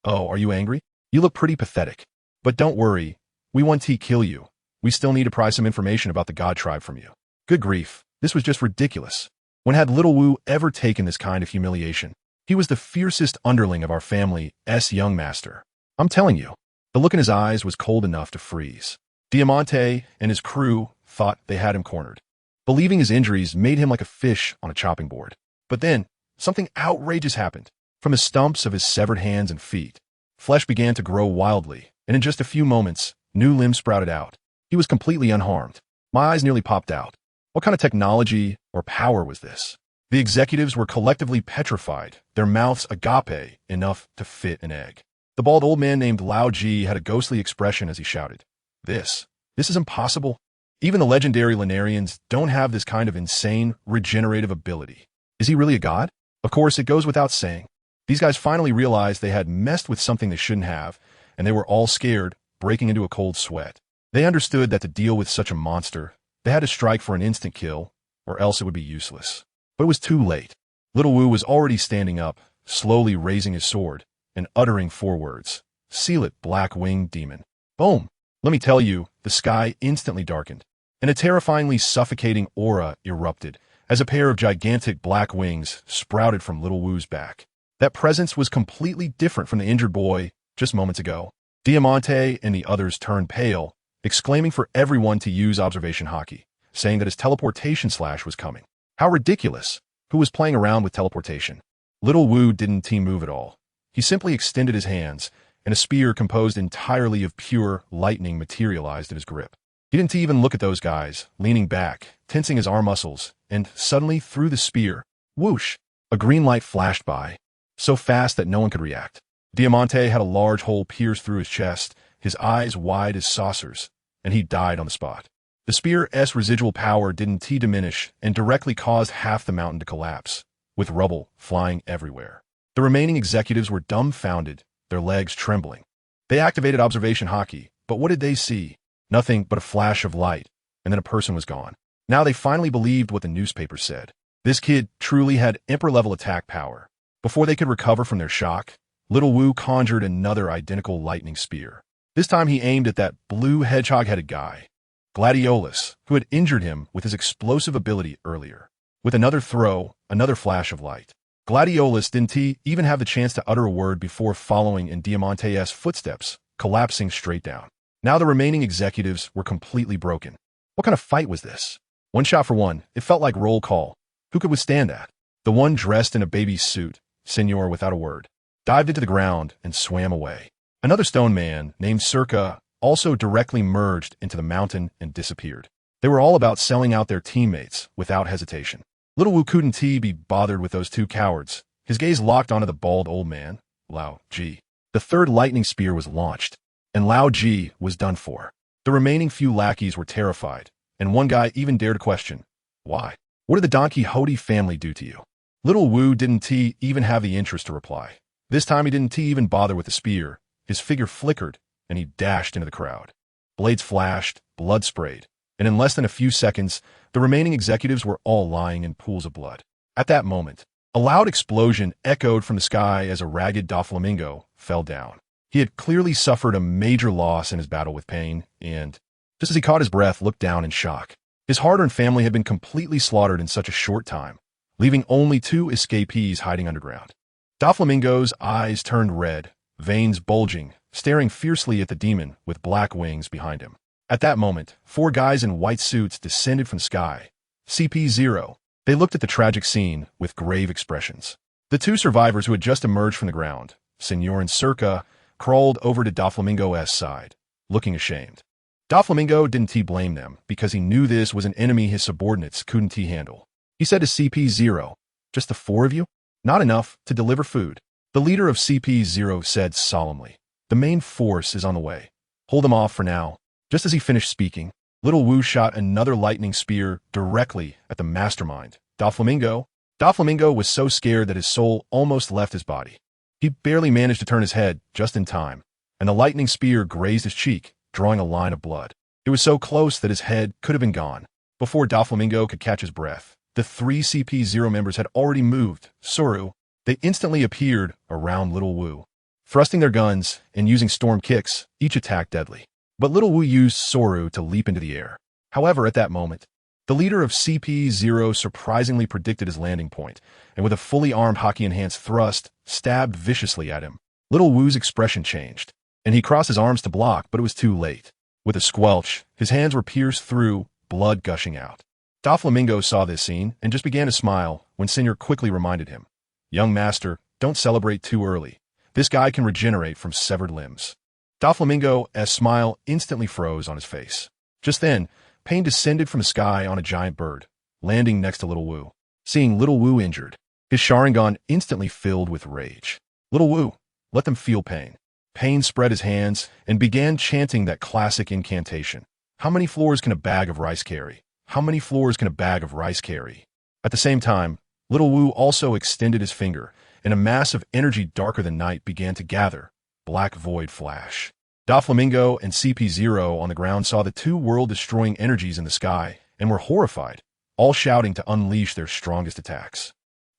"Oh, are you angry? You look pretty pathetic. But don't worry, we won't kill you. We still need to pry some information about the God Tribe from you." Good grief, this was just ridiculous. When had Little Wu ever taken this kind of humiliation? He was the fiercest underling of our family's young master. I'm telling you, the look in his eyes was cold enough to freeze. Diamante and his crew thought they had him cornered. Believing his injuries made him like a fish on a chopping board. But then, something outrageous happened. From the stumps of his severed hands and feet, flesh began to grow wildly, and in just a few moments, new limbs sprouted out. He was completely unharmed. My eyes nearly popped out. What kind of technology or power was this? The executives were collectively petrified, their mouths agape enough to fit an egg. The bald old man named Lao Ji had a ghostly expression as he shouted, This is impossible. Even the legendary Lunarians don't have this kind of insane, regenerative ability. Is he really a god? Of course, it goes without saying. These guys finally realized they had messed with something they shouldn't have, and they were all scared, breaking into a cold sweat. They understood that to deal with such a monster, they had to strike for an instant kill, or else it would be useless. But it was too late. Little Wu was already standing up, slowly raising his sword, and uttering 4 words. "Seal it, black-winged demon." Boom! Let me tell you, the sky instantly darkened, and a terrifyingly suffocating aura erupted, as a pair of gigantic black wings sprouted from Little Wu's back. That presence was completely different from the injured boy just moments ago. Diamante and the others turned pale, exclaiming for everyone to use observation hockey, saying that his teleportation slash was coming. How ridiculous! Who was playing around with teleportation? Little Wu didn't team move at all. He simply extended his hands, and a spear composed entirely of pure lightning materialized in his grip. He didn't even look at those guys, leaning back, tensing his arm muscles, and suddenly threw the spear. Whoosh! A green light flashed by, so fast that no one could react. Diamante had a large hole pierced through his chest, his eyes wide as saucers, and he died on the spot. The spear's residual power didn't diminish and directly caused half the mountain to collapse, with rubble flying everywhere. The remaining executives were dumbfounded, their legs trembling. They activated observation hockey, but what did they see? Nothing but a flash of light, and then a person was gone. Now they finally believed what the newspaper said. This kid truly had emperor-level attack power. Before they could recover from their shock, Little Wu conjured another identical lightning spear. This time he aimed at that blue hedgehog-headed guy, Gladiolus, who had injured him with his explosive ability earlier. With another throw, another flash of light. Gladiolus didn't even have the chance to utter a word before following in Diamante's footsteps, collapsing straight down. Now the remaining executives were completely broken. What kind of fight was this? One shot for one, it felt like roll call. Who could withstand that? The one dressed in a baby's suit, Senor without a word, dived into the ground and swam away. Another stone man, named Circa, also directly merged into the mountain and disappeared. They were all about selling out their teammates without hesitation. Little Wu couldn't be bothered with those two cowards. His gaze locked onto the bald old man, Lao Ji. The third lightning spear was launched, and Lao Ji was done for. The remaining few lackeys were terrified, and one guy even dared to question, why? What did the Don Quixote family do to you? Little Wu didn't even have the interest to reply. This time he didn't even bother with the spear. His figure flickered, and he dashed into the crowd. Blades flashed, blood sprayed, and in less than a few seconds, the remaining executives were all lying in pools of blood. At that moment, a loud explosion echoed from the sky as a ragged Doflamingo fell down. He had clearly suffered a major loss in his battle with pain, and, just as he caught his breath, looked down in shock. His hard-earned family had been completely slaughtered in such a short time, leaving only 2 escapees hiding underground. Doflamingo's eyes turned red, veins bulging, staring fiercely at the demon with black wings behind him. At that moment, 4 guys in white suits descended from the sky. CP0. They looked at the tragic scene with grave expressions. The 2 survivors who had just emerged from the ground, Senor and Circa, crawled over to Doflamingo's side, looking ashamed. Doflamingo didn't blame them because he knew this was an enemy his subordinates couldn't handle. He said to CP0, "Just the 4 of you? Not enough to deliver food." The leader of CP0 said solemnly, "The main force is on the way. Hold them off for now." Just as he finished speaking, Little Wu shot another lightning spear directly at the mastermind, Doflamingo. Doflamingo was so scared that his soul almost left his body. He barely managed to turn his head just in time, and the lightning spear grazed his cheek, drawing a line of blood. It was so close that his head could have been gone. Before Doflamingo could catch his breath, the 3 CP0 members had already moved. Soru. They instantly appeared around Little Wu. Thrusting their guns and using storm kicks, each attack deadly. But Little Wu used Soru to leap into the air. However, at that moment, the leader of CP0 surprisingly predicted his landing point, and with a fully armed hockey-enhanced thrust, stabbed viciously at him. Little Wu's expression changed, and he crossed his arms to block, but it was too late. With a squelch, his hands were pierced through, blood gushing out. Doflamingo saw this scene and just began to smile when Senor quickly reminded him, "Young master, don't celebrate too early. This guy can regenerate from severed limbs." Doflamingo's smile instantly froze on his face. Just then, pain descended from the sky on a giant bird, landing next to Little Wu. Seeing Little Wu injured, his Sharingan instantly filled with rage. "Little Wu, let them feel pain." Pain spread his hands and began chanting that classic incantation. "How many floors can a bag of rice carry? How many floors can a bag of rice carry?" At the same time, Little Wu also extended his finger, and a mass of energy darker than night began to gather. Black void flash. Doflamingo and CP0 on the ground saw the 2 world-destroying energies in the sky and were horrified, all shouting to unleash their strongest attacks.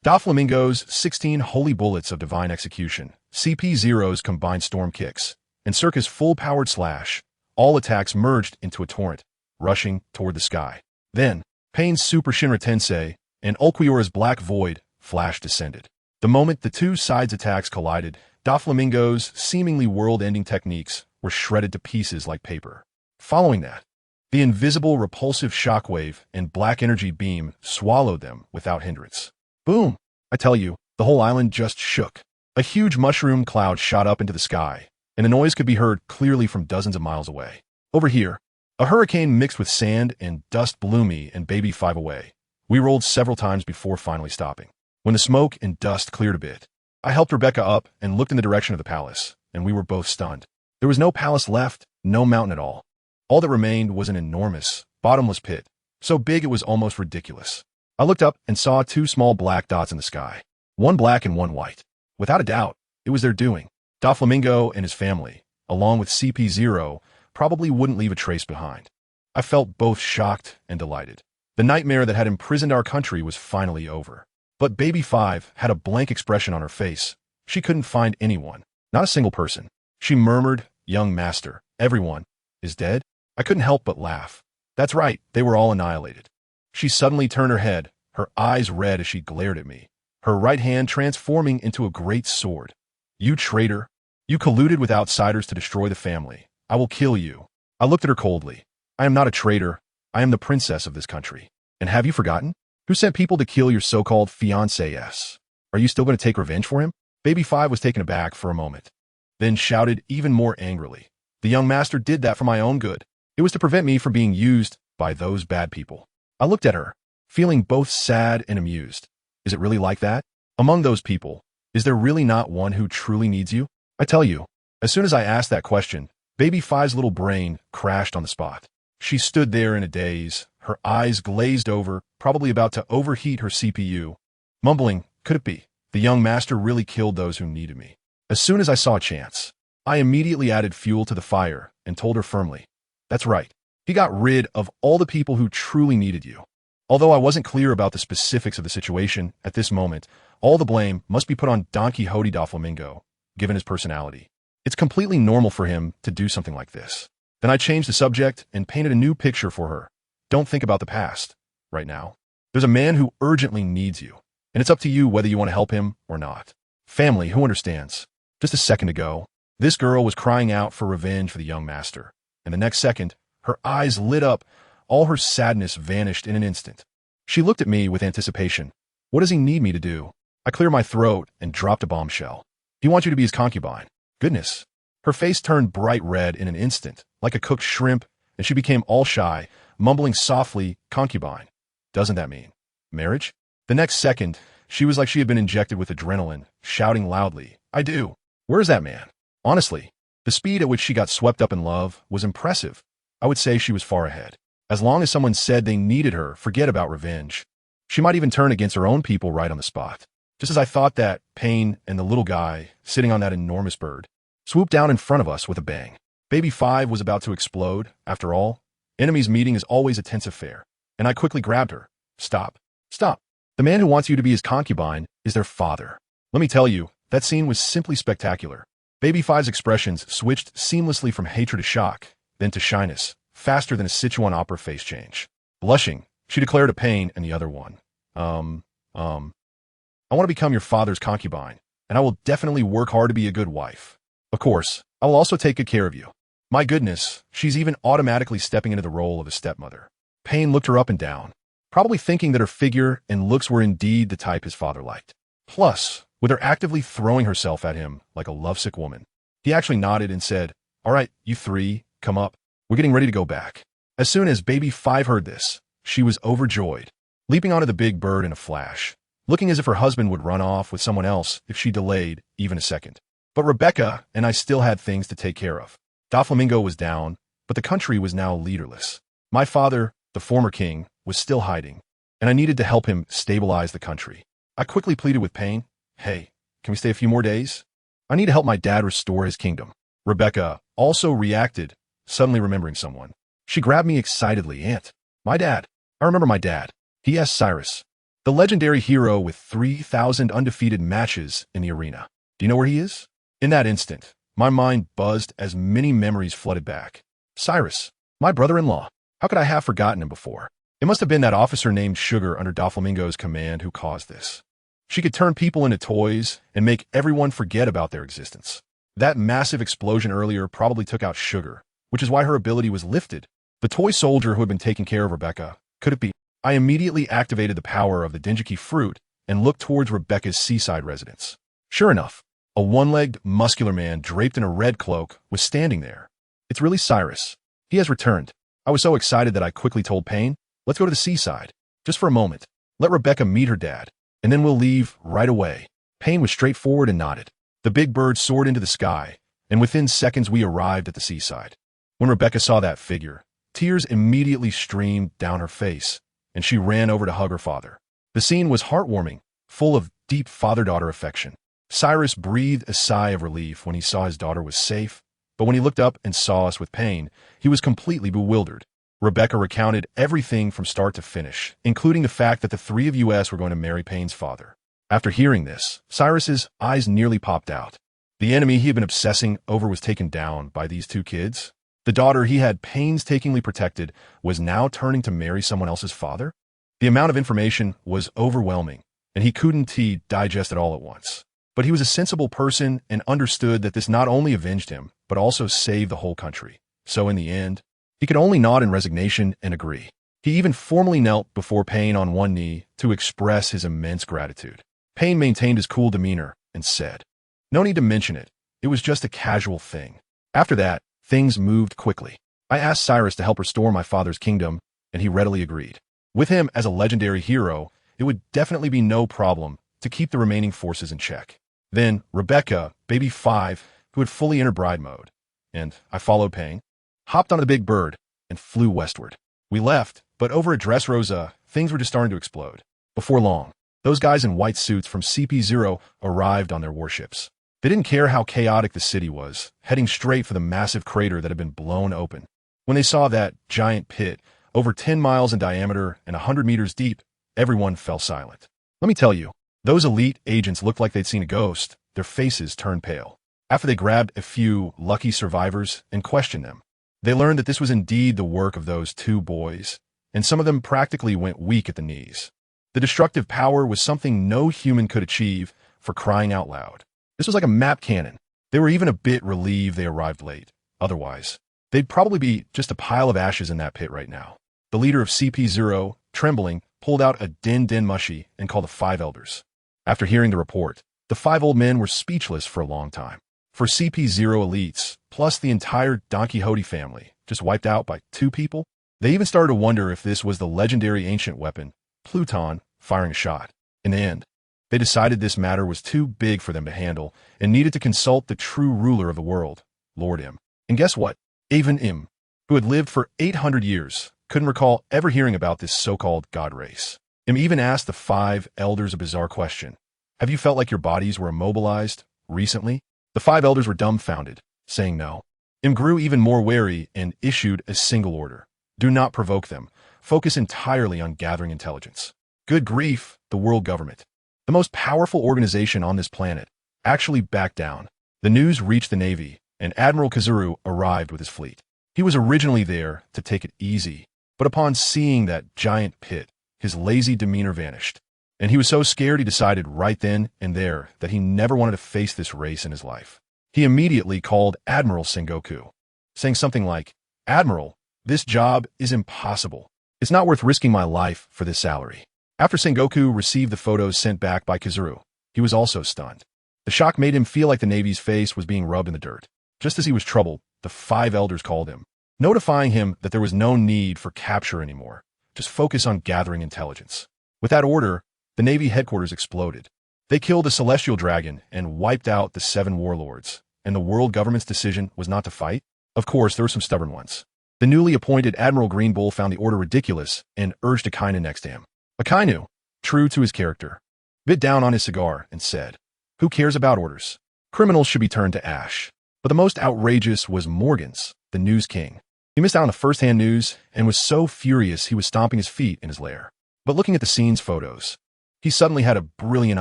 Doflamingo's 16 holy bullets of divine execution, CP0's combined storm kicks, and Circa's full-powered slash, all attacks merged into a torrent, rushing toward the sky. Then, Pain's Super Shinra Tensei and Ulquiorra's Black Void flash descended. The moment the 2 sides' attacks collided, Doflamingo's seemingly world-ending techniques were shredded to pieces like paper. Following that, the invisible repulsive shockwave and black energy beam swallowed them without hindrance. Boom! I tell you, the whole island just shook. A huge mushroom cloud shot up into the sky, and the noise could be heard clearly from dozens of miles away. Over here, A hurricane mixed with sand and dust blew me and baby 5 away. We rolled several times before finally stopping. When the smoke and dust cleared a bit, I helped Rebecca up and looked in the direction of the palace, and we were both stunned. There was no palace left, no mountain at all. All that remained was an enormous, bottomless pit, so big it was almost ridiculous. I looked up and saw 2 small black dots in the sky, one black and one white. Without a doubt, it was their doing. Doflamingo and his family, along with CP0, probably wouldn't leave a trace behind. I felt both shocked and delighted. The nightmare that had imprisoned our country was finally over. But Baby 5 had a blank expression on her face. She couldn't find anyone, not a single person. She murmured, "Young master, everyone is dead?" I couldn't help but laugh. That's right, they were all annihilated. She suddenly turned her head, her eyes red as she glared at me, her right hand transforming into a great sword. "You traitor! You colluded with outsiders to destroy the family. I will kill you." I looked at her coldly. "I am not a traitor. I am the princess of this country. And have you forgotten? Who sent people to kill your so-called fiancé? Are you still going to take revenge for him?" Baby 5 was taken aback for a moment, then shouted even more angrily, "The young master did that for my own good. It was to prevent me from being used by those bad people." I looked at her, feeling both sad and amused. Is it really like that? Among those people, is there really not one who truly needs you? I tell you, as soon as I asked that question, Baby 5's little brain crashed on the spot. She stood there in a daze, her eyes glazed over, probably about to overheat her CPU. Mumbling, "Could it be? The young master really killed those who needed me." As soon as I saw a chance, I immediately added fuel to the fire and told her firmly, "That's right. He got rid of all the people who truly needed you." Although I wasn't clear about the specifics of the situation at this moment, all the blame must be put on Don Quixote Doflamingo, given his personality. It's completely normal for him to do something like this. Then I changed the subject and painted a new picture for her. Don't think about the past right now. There's a man who urgently needs you, and it's up to you whether you want to help him or not. Family, who understands? Just a second ago, this girl was crying out for revenge for the young master, and the next second, her eyes lit up, all her sadness vanished in an instant. She looked at me with anticipation. What does he need me to do? I cleared my throat and dropped a bombshell. He wants you to be his concubine. Goodness. Her face turned bright red in an instant, like a cooked shrimp, and she became all shy, mumbling softly, "Concubine. Doesn't that mean marriage?" The next second, she was like she had been injected with adrenaline, shouting loudly, "I do. Where's that man?" Honestly, the speed at which she got swept up in love was impressive. I would say she was far ahead. As long as someone said they needed her, forget about revenge. She might even turn against her own people right on the spot. Just as I thought that, Pain and the little guy, sitting on that enormous bird, swooped down in front of us with a bang. Baby 5 was about to explode. After all, enemies meeting is always a tense affair. And I quickly grabbed her. "Stop. Stop. The man who wants you to be his concubine is their father." Let me tell you, that scene was simply spectacular. Baby 5's expressions switched seamlessly from hatred to shock, then to shyness, faster than a Sichuan opera face change. Blushing, she declared to Pain and the other one, "I want to become your father's concubine, and I will definitely work hard to be a good wife. Of course, I will also take good care of you." My goodness, she's even automatically stepping into the role of a stepmother. Pain looked her up and down, probably thinking that her figure and looks were indeed the type his father liked. Plus, with her actively throwing herself at him like a lovesick woman, he actually nodded and said, "All right, you 3, come up. We're getting ready to go back." As soon as Baby 5 heard this, she was overjoyed, leaping onto the big bird in a flash, looking as if her husband would run off with someone else if she delayed even a second. But Rebecca and I still had things to take care of. Doflamingo was down, but the country was now leaderless. My father, the former king, was still hiding, and I needed to help him stabilize the country. I quickly pleaded with Pain, "Hey, can we stay a few more days? I need to help my dad restore his kingdom." Rebecca also reacted, suddenly remembering someone. She grabbed me excitedly. "Aunt, my dad. I remember my dad. P.S. Cyrus. The legendary hero with 3,000 undefeated matches in the arena. Do you know where he is?" In that instant, my mind buzzed as many memories flooded back. Cyrus, my brother-in-law. How could I have forgotten him before? It must have been that officer named Sugar under Doflamingo's command who caused this. She could turn people into toys and make everyone forget about their existence. That massive explosion earlier probably took out Sugar, which is why her ability was lifted. The toy soldier who had been taking care of Rebecca, could it be? I immediately activated the power of the Dingiki fruit and looked towards Rebecca's seaside residence. Sure enough, a one-legged, muscular man draped in a red cloak was standing there. It's really Cyrus. He has returned. I was so excited that I quickly told Payne, let's go to the seaside. Just for a moment. Let Rebecca meet her dad, and then we'll leave right away. Payne was straightforward and nodded. The big bird soared into the sky, and within seconds we arrived at the seaside. When Rebecca saw that figure, tears immediately streamed down her face, and she ran over to hug her father. The scene was heartwarming, full of deep father-daughter affection. Cyrus breathed a sigh of relief when he saw his daughter was safe, but when he looked up and saw us with Payne, he was completely bewildered. Rebecca recounted everything from start to finish, including the fact that the three of us were going to marry Payne's father. After hearing this, Cyrus's eyes nearly popped out. The enemy he had been obsessing over was taken down by these two kids. The daughter he had painstakingly protected was now turning to marry someone else's father? The amount of information was overwhelming, and he couldn't digest it all at once. But he was a sensible person and understood that this not only avenged him, but also saved the whole country. So in the end, he could only nod in resignation and agree. He even formally knelt before Payne on one knee to express his immense gratitude. Payne maintained his cool demeanor and said, "No need to mention it. It was just a casual thing." After that, things moved quickly. I asked Cyrus to help restore my father's kingdom, and he readily agreed. With him as a legendary hero, it would definitely be no problem to keep the remaining forces in check. Then Rebecca, baby 5, who had fully entered bride mode, and I followed Payne, hopped on the big bird, and flew westward. We left, but over at Dressrosa, things were just starting to explode. Before long, those guys in white suits from CP0 arrived on their warships. They didn't care how chaotic the city was, heading straight for the massive crater that had been blown open. When they saw that giant pit, over 10 miles in diameter and 100 meters deep, everyone fell silent. Let me tell you, those elite agents looked like they'd seen a ghost. Their faces turned pale. After they grabbed a few lucky survivors and questioned them, they learned that this was indeed the work of those two boys, and some of them practically went weak at the knees. The destructive power was something no human could achieve, for crying out loud. This was like a map cannon. They were even a bit relieved they arrived late. Otherwise, they'd probably be just a pile of ashes in that pit right now. The leader of CP0, trembling, pulled out a din mushy and called the 5 elders. After hearing the report, the 5 old men were speechless for a long time. For CP0 elites, plus the entire Don Quixote family, just wiped out by 2 people, they even started to wonder if this was the legendary ancient weapon, Pluton, firing a shot. In the end, they decided this matter was too big for them to handle and needed to consult the true ruler of the world, Lord M. And guess what? Even M, who had lived for 800 years, couldn't recall ever hearing about this so-called god race. M even asked the 5 elders a bizarre question. Have you felt like your bodies were immobilized recently? The 5 elders were dumbfounded, saying no. M grew even more wary and issued a single order. Do not provoke them. Focus entirely on gathering intelligence. Good grief, the world government, the most powerful organization on this planet, actually backed down. The news reached the Navy, and Admiral Kazuru arrived with his fleet. He was originally there to take it easy, but upon seeing that giant pit, his lazy demeanor vanished, and he was so scared he decided right then and there that he never wanted to face this race in his life. He immediately called Admiral Sengoku, saying something like, "Admiral, this job is impossible. It's not worth risking my life for this salary." After Sengoku received the photos sent back by Kazuru, he was also stunned. The shock made him feel like the Navy's face was being rubbed in the dirt. Just as he was troubled, the 5 elders called him, notifying him that there was no need for capture anymore. Just focus on gathering intelligence. With that order, the Navy headquarters exploded. They killed the Celestial Dragon and wiped out the 7 warlords, and the world government's decision was not to fight? Of course, there were some stubborn ones. The newly appointed Admiral Green Bull found the order ridiculous and urged Akainu next to him. Akainu, true to his character, bit down on his cigar and said, "Who cares about orders? Criminals should be turned to ash." But the most outrageous was Morgans, the news king. He missed out on the first-hand news and was so furious he was stomping his feet in his lair. But looking at the scene's photos, he suddenly had a brilliant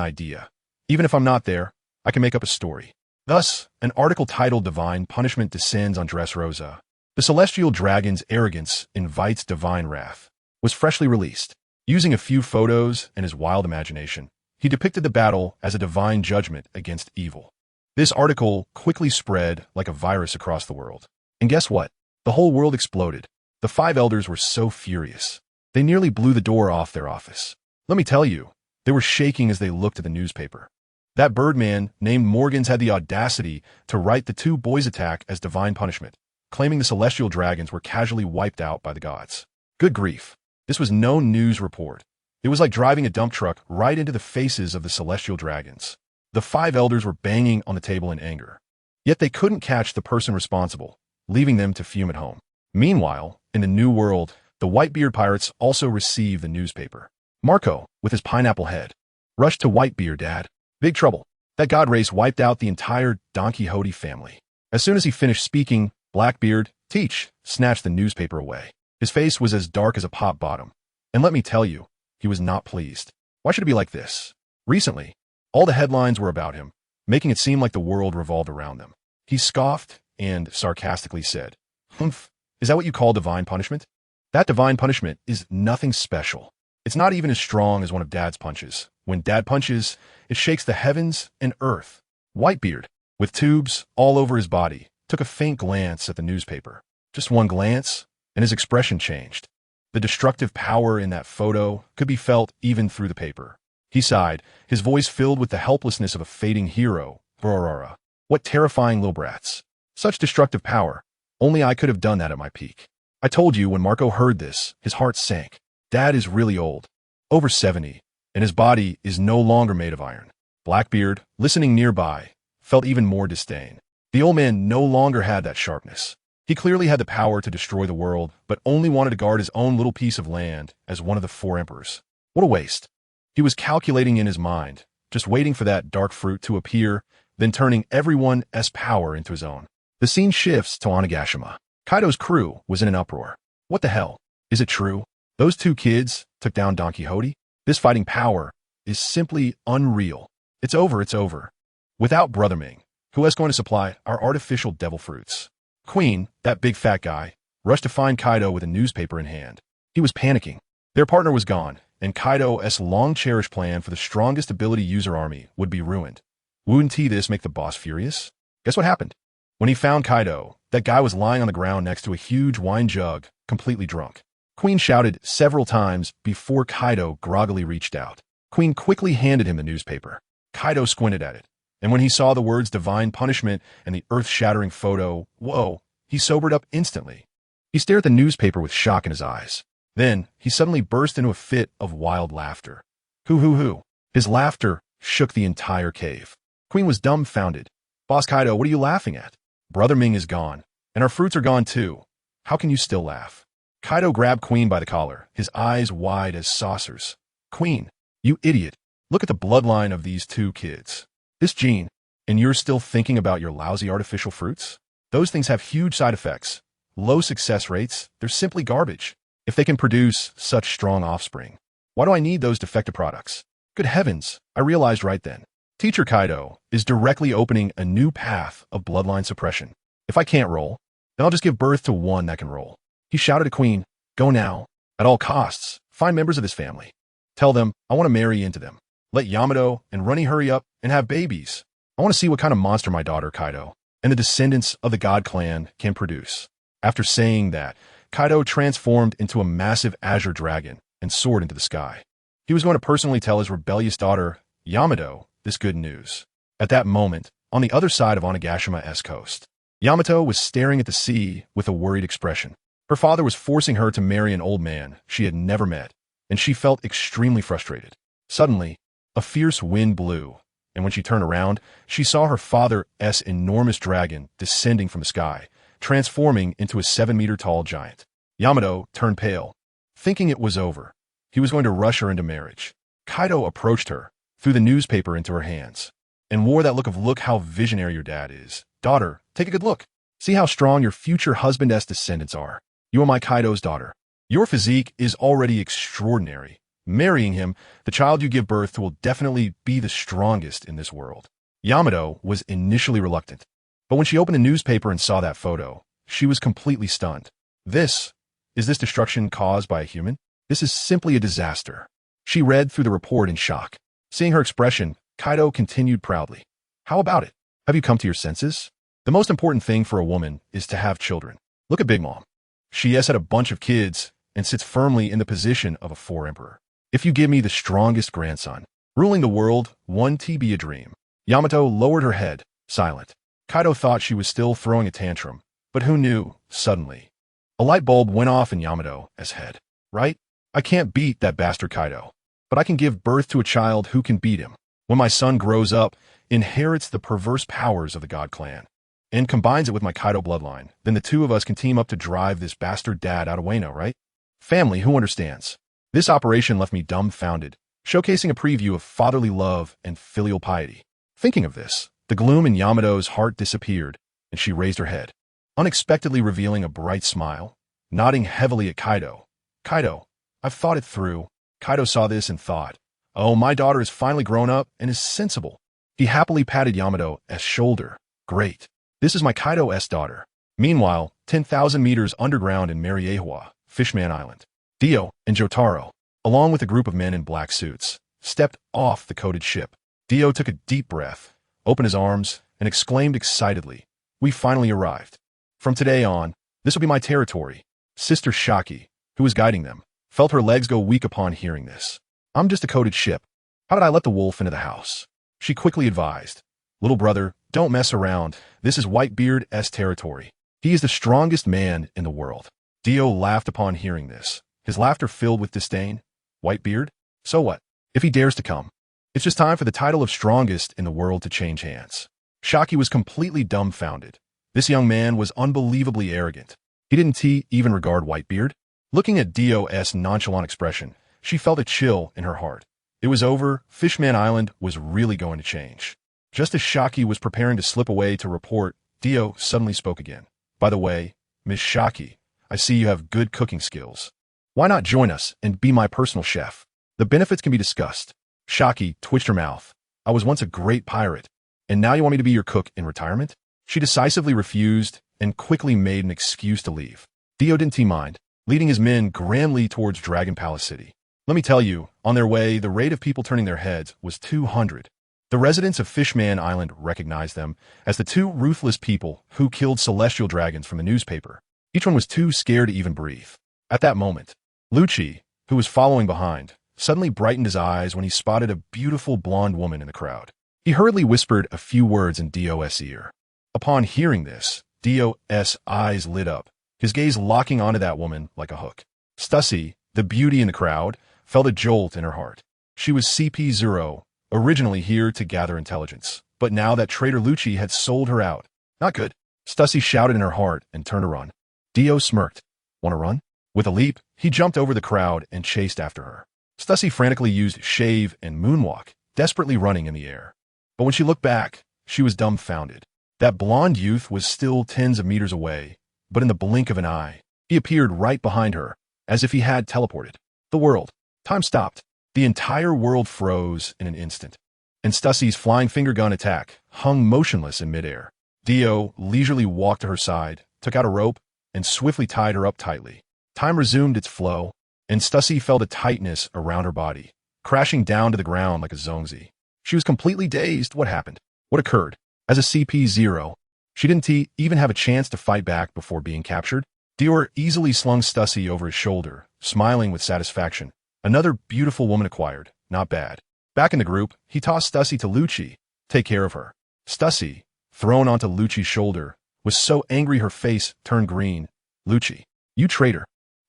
idea. Even if I'm not there, I can make up a story. Thus, an article titled "Divine Punishment Descends on Dressrosa. The Celestial Dragon's Arrogance Invites Divine Wrath" was freshly released. Using a few photos and his wild imagination, he depicted the battle as a divine judgment against evil. This article quickly spread like a virus across the world. And guess what? The whole world exploded. The 5 elders were so furious. They nearly blew the door off their office. Let me tell you, they were shaking as they looked at the newspaper. That Birdman named Morgans had the audacity to write the 2 boys' attack as divine punishment. claiming the celestial dragons were casually wiped out by the gods. Good grief. This was no news report. It was like driving a dump truck right into the faces of the celestial dragons. The 5 elders were banging on the table in anger. Yet they couldn't catch the person responsible, leaving them to fume at home. Meanwhile, in the New World, the Whitebeard pirates also received the newspaper. Marco, with his pineapple head, rushed to Whitebeard, Dad. Big trouble. That god race wiped out the entire Don Quixote family. As soon as he finished speaking, Blackbeard, Teach, snatched the newspaper away. His face was as dark as a pot bottom. And let me tell you, he was not pleased. Why should it be like this? Recently, all the headlines were about him, making it seem like the world revolved around them. He scoffed and sarcastically said, "Humph, is that what you call divine punishment? That divine punishment is nothing special. It's not even as strong as one of Dad's punches. When Dad punches, it shakes the heavens and earth." Whitebeard, with tubes all over his body, took a faint glance at the newspaper. Just one glance, and his expression changed. The destructive power in that photo could be felt even through the paper. He sighed, his voice filled with the helplessness of a fading hero. Aurora. What terrifying little brats. Such destructive power. Only I could have done that at my peak. I told you when Marco heard this, his heart sank. Dad is really old, over 70, and his body is no longer made of iron. Blackbeard, listening nearby, felt even more disdain. The old man no longer had that sharpness. He clearly had the power to destroy the world, but only wanted to guard his own little piece of land as one of the 4 emperors. What a waste. He was calculating in his mind, just waiting for that dark fruit to appear, then turning everyone's power into his own. The scene shifts to Onigashima. Kaido's crew was in an uproar. What the hell? Is it true? Those 2 kids took down Don Quixote? This fighting power is simply unreal. It's over, it's over. Without Brother Ming, who is going to supply our artificial devil fruits? Queen, that big fat guy, rushed to find Kaido with a newspaper in hand. He was panicking. Their partner was gone, and Kaido's long-cherished plan for the strongest ability user army would be ruined. Wouldn't this make the boss furious? Guess what happened? When he found Kaido, that guy was lying on the ground next to a huge wine jug, completely drunk. Queen shouted several times before Kaido groggily reached out. Queen quickly handed him the newspaper. Kaido squinted at it, and when he saw the words divine punishment and the earth-shattering photo, whoa, he sobered up instantly. He stared at the newspaper with shock in his eyes. Then, he suddenly burst into a fit of wild laughter. Hoo. His laughter shook the entire cave. Queen was dumbfounded. Boss Kaido, what are you laughing at? Brother Ming is gone, and our fruits are gone too. How can you still laugh? Kaido grabbed Queen by the collar, his eyes wide as saucers. Queen, you idiot. Look at the bloodline of these 2 kids. This gene, and you're still thinking about your lousy artificial fruits? Those things have huge side effects. Low success rates, they're simply garbage. If they can produce such strong offspring, why do I need those defective products? Good heavens, I realized right then. Teacher Kaido is directly opening a new path of bloodline suppression. If I can't roll, then I'll just give birth to one that can roll. He shouted to Queen, go now. At all costs, find members of this family. Tell them I want to marry into them. Let Yamato and Runny hurry up and have babies. I want to see what kind of monster my daughter, Kaido, and the descendants of the God clan can produce. After saying that, Kaido transformed into a massive azure dragon and soared into the sky. He was going to personally tell his rebellious daughter, Yamato, this good news. At that moment, on the other side of Onigashima-esque coast, Yamato was staring at the sea with a worried expression. Her father was forcing her to marry an old man she had never met, and she felt extremely frustrated. Suddenly, a fierce wind blew, and when she turned around, she saw her father's enormous dragon descending from the sky, transforming into a 7-meter-tall giant. Yamato turned pale, thinking it was over. He was going to rush her into marriage. Kaido approached her, threw the newspaper into her hands, and wore that look of "Look how visionary your dad is. Daughter, take a good look. See how strong your future husband's descendants are. You are my Kaido's daughter. Your physique is already extraordinary. Marrying him, the child you give birth to will definitely be the strongest in this world." Yamato was initially reluctant, but when she opened the newspaper and saw that photo, she was completely stunned. Is this destruction caused by a human? This is simply a disaster. She read through the report in shock. Seeing her expression, Kaido continued proudly. How about it? Have you come to your senses? The most important thing for a woman is to have children. Look at Big Mom. She has had a bunch of kids and sits firmly in the position of a 4 emperor. If you give me the strongest grandson, ruling the world, won't be a dream. Yamato lowered her head, silent. Kaido thought she was still throwing a tantrum, But who knew, suddenly, a light bulb went off in Yamato's head. Right? I can't beat that bastard Kaido. But I can give birth to a child who can beat him. When my son grows up, inherits the perverse powers of the God Clan, and combines it with my Kaido bloodline, then the two of us can team up to drive this bastard dad out of Wano, right? Family, who understands? This operation left me dumbfounded, showcasing a preview of fatherly love and filial piety. Thinking of this, the gloom in Yamato's heart disappeared, and she raised her head, unexpectedly revealing a bright smile, nodding heavily at Kaido. Kaido, I've thought it through. Kaido saw this and thought, oh, my daughter is finally grown up and is sensible. He happily patted Yamato's shoulder. Great. This is my Kaido's daughter. Meanwhile, 10,000 meters underground in Mariewa, Fishman Island, Dio and Jotaro, along with a group of men in black suits, stepped off the coated ship. Dio took a deep breath, opened his arms, and exclaimed excitedly, we finally arrived. From today on, this will be my territory. Sister Shaki, who was guiding them, felt her legs go weak upon hearing this. I'm just a coated ship. How did I let the wolf into the house? She quickly advised, little brother, don't mess around. This is Whitebeard's territory. He is the strongest man in the world. Dio laughed upon hearing this, his laughter filled with disdain. Whitebeard? So what? If he dares to come. It's just time for the title of strongest in the world to change hands. Shaki was completely dumbfounded. This young man was unbelievably arrogant. He didn't even regard Whitebeard. Looking at Dio's nonchalant expression, she felt a chill in her heart. It was over. Fishman Island was really going to change. Just as Shaki was preparing to slip away to report, Dio suddenly spoke again. By the way, Miss Shaki, I see you have good cooking skills. Why not join us and be my personal chef? The benefits can be discussed. Shaki twitched her mouth. I was once a great pirate, and now you want me to be your cook in retirement? She decisively refused and quickly made an excuse to leave. Dio didn't mind, leading his men grandly towards Dragon Palace City. Let me tell you, on their way, the rate of people turning their heads was 200. The residents of Fishman Island recognized them as the two ruthless people who killed celestial dragons from the newspaper. Each one was too scared to even breathe. At that moment, Lucci, who was following behind, suddenly brightened his eyes when he spotted a beautiful blonde woman in the crowd. He hurriedly whispered a few words in Dio's ear. Upon hearing this, Dio's eyes lit up, his gaze locking onto that woman like a hook. Stussy, the beauty in the crowd, felt a jolt in her heart. She was CP0, originally here to gather intelligence, but now that traitor Lucci had sold her out. Not good. Stussy shouted in her heart and turned to run. Dio smirked. Want to run? With a leap, he jumped over the crowd and chased after her. Stussy frantically used shave and moonwalk, desperately running in the air. But when she looked back, she was dumbfounded. That blonde youth was still tens of meters away, but in the blink of an eye, he appeared right behind her, as if he had teleported. The world. Time stopped. The entire world froze in an instant, and Stussy's flying finger gun attack hung motionless in midair. Dio leisurely walked to her side, took out a rope, and swiftly tied her up tightly. Time resumed its flow, and Stussy felt a tightness around her body, crashing down to the ground like a zongzi. She was completely dazed. What happened? What occurred? As a CP0, she didn't even have a chance to fight back before being captured. Dio easily slung Stussy over his shoulder, smiling with satisfaction. Another beautiful woman acquired. Not bad. Back in the group, he tossed Stussy to Lucci. Take care of her. Stussy, thrown onto Lucci's shoulder, was so angry her face turned green. Lucci, you traitor.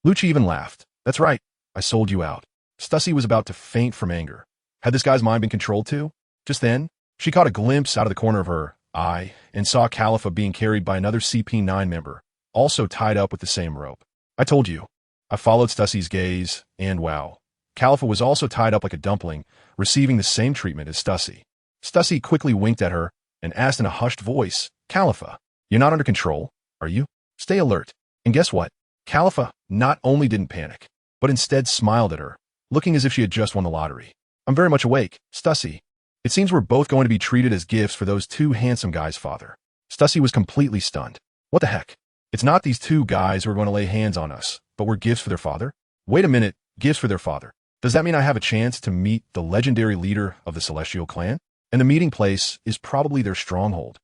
Lucci even laughed. That's right. I sold you out. Stussy was about to faint from anger. Had this guy's mind been controlled too? Just then, she caught a glimpse out of the corner of her eye and saw Khalifa being carried by another CP9 member, also tied up with the same rope. I told you. I followed Stussy's gaze, and wow. Khalifa was also tied up like a dumpling, receiving the same treatment as Stussy. Stussy quickly winked at her and asked in a hushed voice, Khalifa, you're not under control, are you? Stay alert. And guess what? Khalifa not only didn't panic, but instead smiled at her, looking as if she had just won the lottery. I'm very much awake, Stussy. It seems we're both going to be treated as gifts for those two handsome guys' father. Stussy was completely stunned. What the heck? It's not these two guys who are going to lay hands on us, but we're gifts for their father? Wait a minute, gifts for their father. Does that mean I have a chance to meet the legendary leader of the Celestial Clan? And the meeting place is probably their stronghold.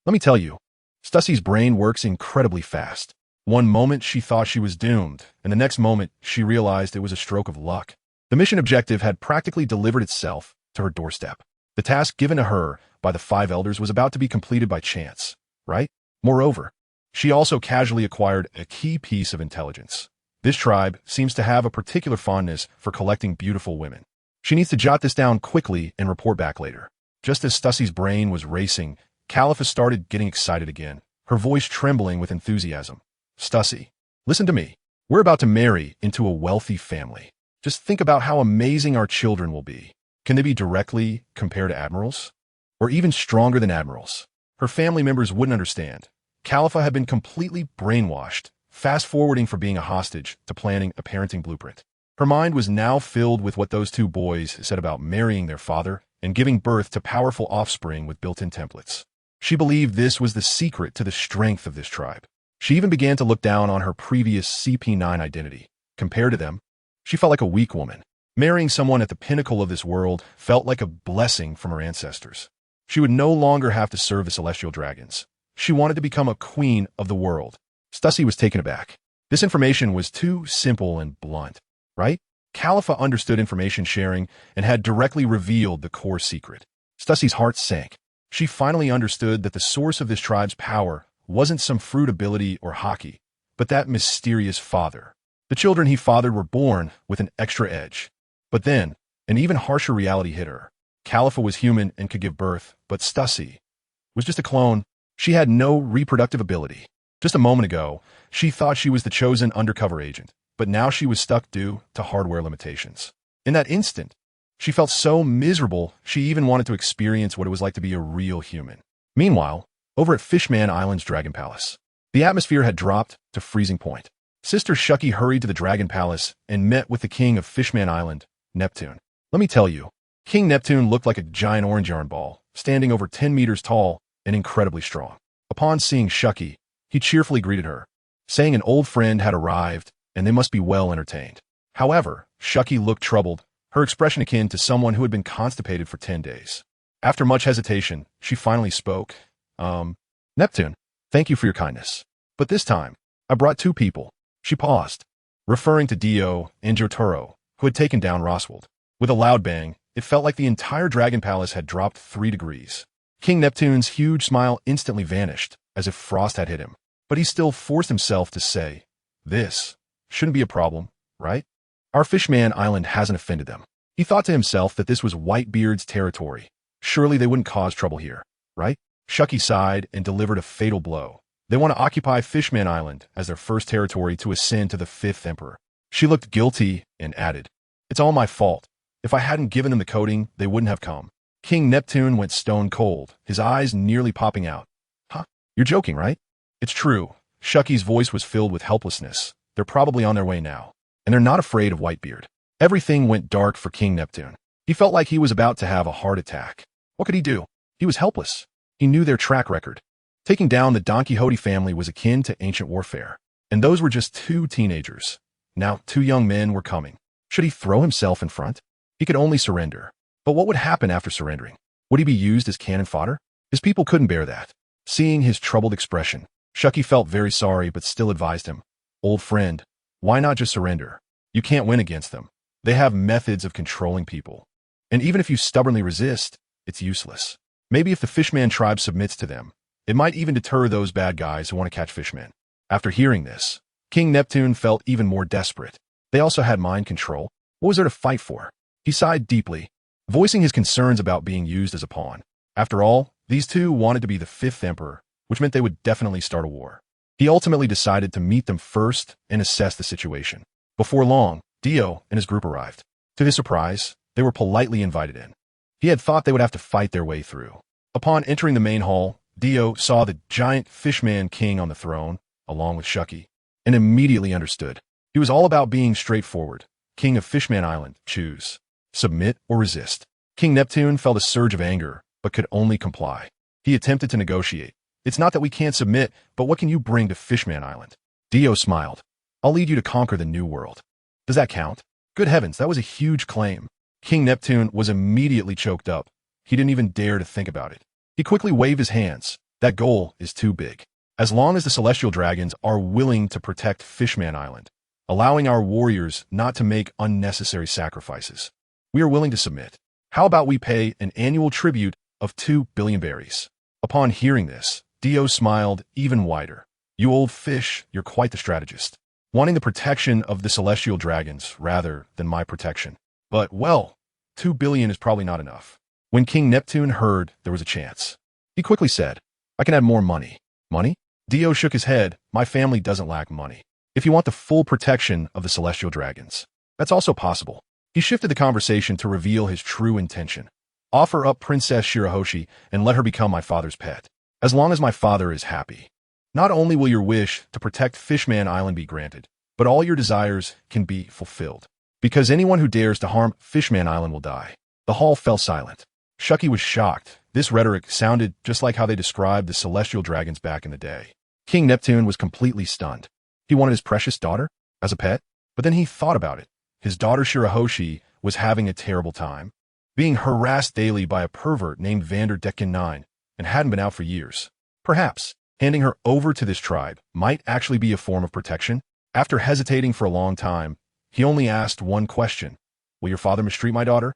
Let me tell you, Stussy's brain works incredibly fast. One moment she thought she was doomed, and the next moment she realized it was a stroke of luck. The mission objective had practically delivered itself to her doorstep. The task given to her by the 5 elders was about to be completed by chance, right? Moreover, She also casually acquired a key piece of intelligence. This tribe seems to have a particular fondness for collecting beautiful women. She needs to jot this down quickly and report back later. Just as Stussie's brain was racing, Califa started getting excited again, her voice trembling with enthusiasm. Stussie, listen to me. We're about to marry into a wealthy family. Just think about how amazing our children will be. Can they be directly compared to admirals? Or even stronger than admirals? Her family members wouldn't understand. Califa had been completely brainwashed, fast-forwarding from being a hostage to planning a parenting blueprint. Her mind was now filled with what those two boys said about marrying their father and giving birth to powerful offspring with built-in templates. She believed this was the secret to the strength of this tribe. She even began to look down on her previous CP9 identity. Compared to them, she felt like a weak woman. Marrying someone at the pinnacle of this world felt like a blessing from her ancestors. She would no longer have to serve the celestial dragons. She wanted to become a queen of the world. Stussie was taken aback. This information was too simple and blunt, right? Califa understood information sharing and had directly revealed the core secret. Stussie's heart sank. She finally understood that the source of this tribe's power wasn't some fruit ability or hockey, but that mysterious father. The children he fathered were born with an extra edge. But then, an even harsher reality hit her. Califa was human and could give birth, but Stussie was just a clone. She had no reproductive ability. Just a moment ago, she thought she was the chosen undercover agent, but now she was stuck due to hardware limitations. In that instant, she felt so miserable she even wanted to experience what it was like to be a real human. Meanwhile, over at Fishman Island's Dragon Palace, the atmosphere had dropped to freezing point. Sister Shucky hurried to the Dragon Palace and met with the king of Fishman Island, Neptune. Let me tell you, King Neptune looked like a giant orange yarn ball, standing over 10 meters tall and incredibly strong. Upon seeing Shucky, he cheerfully greeted her, saying an old friend had arrived and they must be well entertained. However, Shucky looked troubled, her expression akin to someone who had been constipated for 10 days. After much hesitation, she finally spoke. Neptune, thank you for your kindness. But this time, I brought two people. She paused, referring to Dio and Jotaro, who had taken down Roswald. With a loud bang, it felt like the entire Dragon Palace had dropped 3 degrees. King Neptune's huge smile instantly vanished, as if frost had hit him. But he still forced himself to say, "This shouldn't be a problem, right? Our Fishman Island hasn't offended them." He thought to himself that this was Whitebeard's territory. Surely they wouldn't cause trouble here, right? Shucky sighed and delivered a fatal blow. They want to occupy Fishman Island as their first territory to ascend to the 5th Emperor. She looked guilty and added, "It's all my fault. If I hadn't given them the coding, they wouldn't have come." King Neptune went stone cold, his eyes nearly popping out. "Huh? You're joking, right?" "It's true." Shucky's voice was filled with helplessness. "They're probably on their way now, and they're not afraid of Whitebeard." Everything went dark for King Neptune. He felt like he was about to have a heart attack. What could he do? He was helpless. He knew their track record. Taking down the Don Quixote family was akin to ancient warfare, and those were just 2 teenagers. Now 2 young men were coming. Should he throw himself in front? He could only surrender. But what would happen after surrendering? Would he be used as cannon fodder? His people couldn't bear that. Seeing his troubled expression, Shucky felt very sorry but still advised him, "Old friend, why not just surrender? You can't win against them. They have methods of controlling people. And even if you stubbornly resist, it's useless. Maybe if the Fishman tribe submits to them, it might even deter those bad guys who want to catch fishmen." After hearing this, King Neptune felt even more desperate. They also had mind control. What was there to fight for? He sighed deeply, voicing his concerns about being used as a pawn. After all, these 2 wanted to be the 5th Emperor, which meant they would definitely start a war. He ultimately decided to meet them first and assess the situation. Before long, Dio and his group arrived. To his surprise, they were politely invited in. He had thought they would have to fight their way through. Upon entering the main hall, Dio saw the giant Fishman King on the throne, along with Shucky, and immediately understood. He was all about being straightforward. King of Fishman Island, choose. Submit or resist. King Neptune felt a surge of anger, but could only comply. He attempted to negotiate. "It's not that we can't submit, but what can you bring to Fishman Island?" Dio smiled. "I'll lead you to conquer the new world." "Does that count?" Good heavens, that was a huge claim. King Neptune was immediately choked up. He didn't even dare to think about it. He quickly waved his hands. "That goal is too big. As long as the celestial dragons are willing to protect Fishman Island, allowing our warriors not to make unnecessary sacrifices, we are willing to submit. How about we pay an annual tribute of 2 billion berries?" Upon hearing this, Dio smiled even wider. You old fish, you're quite the strategist. Wanting the protection of the celestial dragons rather than my protection. But, well, 2 billion is probably not enough. When King Neptune heard there was a chance, he quickly said, I can add more money. Money? Dio shook his head. My family doesn't lack money. If you want the full protection of the celestial dragons, that's also possible. He shifted the conversation to reveal his true intention. Offer up Princess Shirahoshi and let her become my father's pet. As long as my father is happy. Not only will your wish to protect Fishman Island be granted, but all your desires can be fulfilled. Because anyone who dares to harm Fishman Island will die. The hall fell silent. Shucky was shocked. This rhetoric sounded just like how they described the celestial dragons back in the day. King Neptune was completely stunned. He wanted his precious daughter as a pet, but then he thought about it. His daughter Shirahoshi was having a terrible time, being harassed daily by a pervert named Vanderdecken 9 and hadn't been out for years. Perhaps handing her over to this tribe might actually be a form of protection. After hesitating for a long time, he only asked one question. Will your father mistreat my daughter?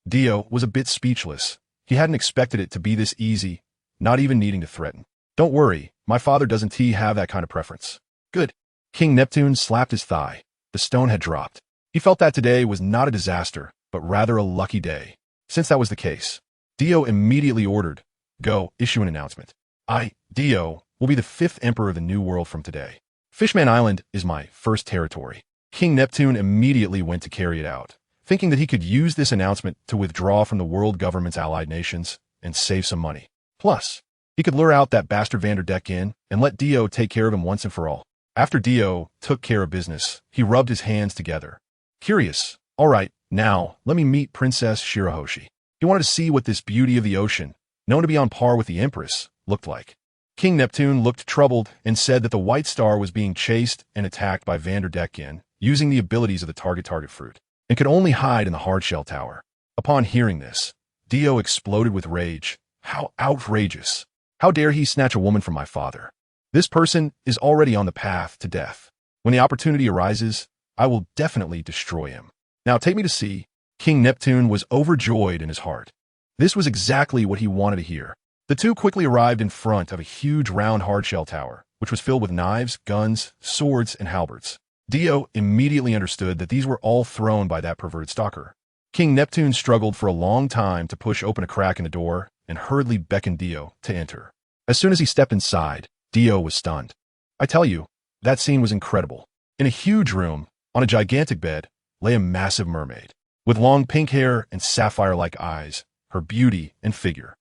Dio was a bit speechless. He hadn't expected it to be this easy, not even needing to threaten. Don't worry, my father doesn't have that kind of preference. Good. King Neptune slapped his thigh. The stone had dropped. He felt that today was not a disaster, but rather a lucky day. Since that was the case, Dio immediately ordered, go, issue an announcement. Dio, will be the 5th emperor of the New World from today. Fishman Island is my first territory. King Neptune immediately went to carry it out, thinking that he could use this announcement to withdraw from the world government's allied nations and save some money. Plus, he could lure out that bastard Vanderdecken and let Dio take care of him once and for all. After Dio took care of business, he rubbed his hands together. Curious. All right, now, let me meet Princess Shirahoshi. He wanted to see what this beauty of the ocean, known to be on par with the Empress, looked like. King Neptune looked troubled and said that the White Star was being chased and attacked by Vanderdecken, using the abilities of the target fruit, and could only hide in the hardshell tower. Upon hearing this, Dio exploded with rage. How outrageous! How dare he snatch a woman from my father? This person is already on the path to death. When the opportunity arises, I will definitely destroy him. Now take me to see. King Neptune was overjoyed in his heart. This was exactly what he wanted to hear. The two quickly arrived in front of a huge round hardshell tower, which was filled with knives, guns, swords, and halberds. Dio immediately understood that these were all thrown by that perverted stalker. King Neptune struggled for a long time to push open a crack in the door and hurriedly beckoned Dio to enter. As soon as he stepped inside, Dio was stunned. I tell you, that scene was incredible. In a huge room, on a gigantic bed, lay a massive mermaid, with long pink hair and sapphire-like eyes, her beauty and figure.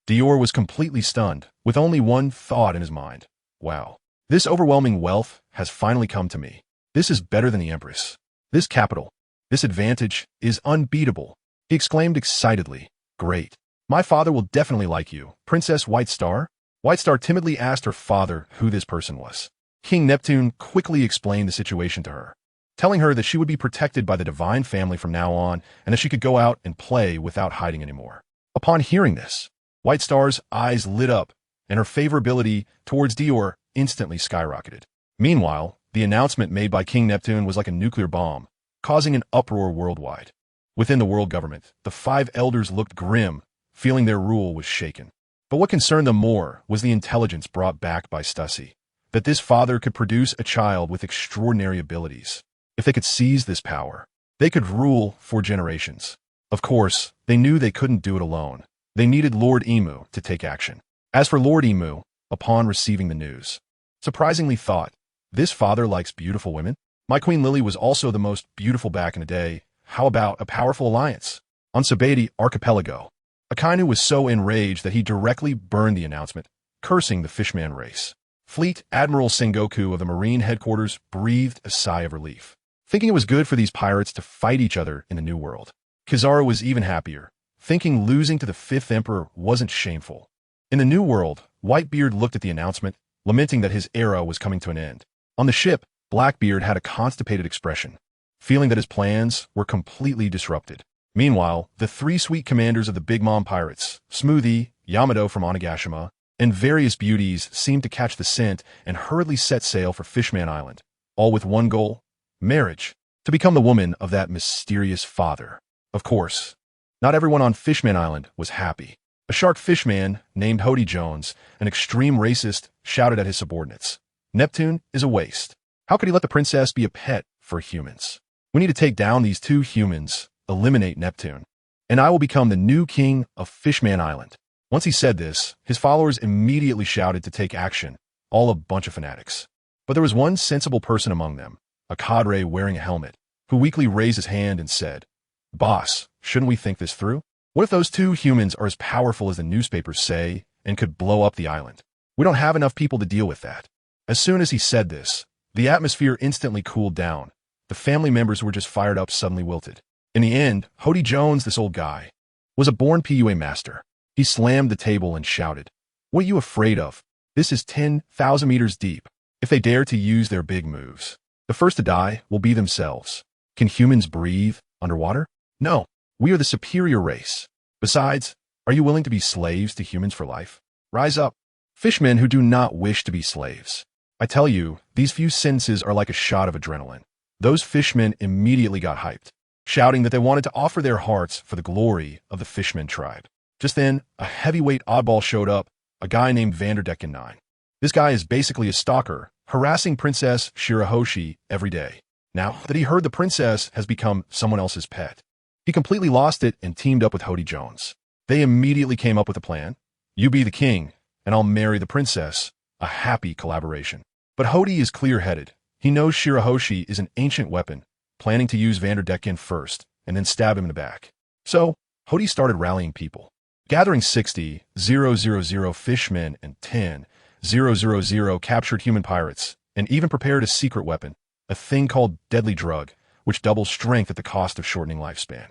Dior was completely stunned, with only one thought in his mind. Wow, this overwhelming wealth has finally come to me. This is better than the Empress. This capital, this advantage is unbeatable. He exclaimed excitedly. Great. My father will definitely like you. Princess White Star? White Star timidly asked her father who this person was. King Neptune quickly explained the situation to her, telling her that she would be protected by the divine family from now on and that she could go out and play without hiding anymore. Upon hearing this, White Star's eyes lit up and her favorability towards Dior instantly skyrocketed. Meanwhile, the announcement made by King Neptune was like a nuclear bomb, causing an uproar worldwide. Within the world government, the 5 elders looked grim, feeling their rule was shaken. But what concerned them more was the intelligence brought back by Stussy, that this father could produce a child with extraordinary abilities. If they could seize this power, they could rule for generations. Of course, they knew they couldn't do it alone. They needed Lord Emu to take action. As for Lord Emu, upon receiving the news, surprisingly thought, this father likes beautiful women? My Queen Lily was also the most beautiful back in the day. How about a powerful alliance? On Sabeti Archipelago, Akainu was so enraged that he directly burned the announcement, cursing the Fishman race. Fleet Admiral Sengoku of the Marine Headquarters breathed a sigh of relief, thinking it was good for these pirates to fight each other in the New World. Kizaru was even happier, thinking losing to the 5th Emperor wasn't shameful. In the New World, Whitebeard looked at the announcement, lamenting that his era was coming to an end. On the ship, Blackbeard had a constipated expression, feeling that his plans were completely disrupted. Meanwhile, the 3 sweet commanders of the Big Mom pirates, Smoothie, Yamato from Onigashima, and various beauties seemed to catch the scent and hurriedly set sail for Fishman Island, all with one goal, marriage, to become the woman of that mysterious father. Of course, not everyone on Fishman Island was happy. A shark fishman named Hody Jones, an extreme racist, shouted at his subordinates. Neptune is a waste. How could he let the princess be a pet for humans? We need to take down these two humans, eliminate Neptune, and I will become the new king of Fishman Island. Once he said this, his followers immediately shouted to take action, all a bunch of fanatics. But there was one sensible person among them, a cadre wearing a helmet, who weakly raised his hand and said, "Boss, shouldn't we think this through? What if those two humans are as powerful as the newspapers say and could blow up the island? We don't have enough people to deal with that." As soon as he said this, the atmosphere instantly cooled down. The family members who were just fired up suddenly wilted. In the end, Hody Jones, this old guy, was a born PUA master. He slammed the table and shouted, "What are you afraid of? This is 10,000 meters deep. If they dare to use their big moves, the first to die will be themselves. Can humans breathe underwater? No, we are the superior race. Besides, are you willing to be slaves to humans for life? Rise up, fishmen who do not wish to be slaves." I tell you, these few sentences are like a shot of adrenaline. Those fishmen immediately got hyped, shouting that they wanted to offer their hearts for the glory of the Fishman tribe. Just then, a heavyweight oddball showed up, a guy named Vanderdecken 9. This guy is basically a stalker, harassing Princess Shirahoshi every day. Now that he heard the princess has become someone else's pet, he completely lost it and teamed up with Hody Jones. They immediately came up with a plan. You be the king, and I'll marry the princess. A happy collaboration. But Hody is clear-headed. He knows Shirahoshi is an ancient weapon, planning to use Vanderdecken first, and then stab him in the back. So, Hody started rallying people, gathering 60,000 fishmen and 10,000 captured human pirates, and even prepared a secret weapon, a thing called deadly drug, which doubles strength at the cost of shortening lifespan.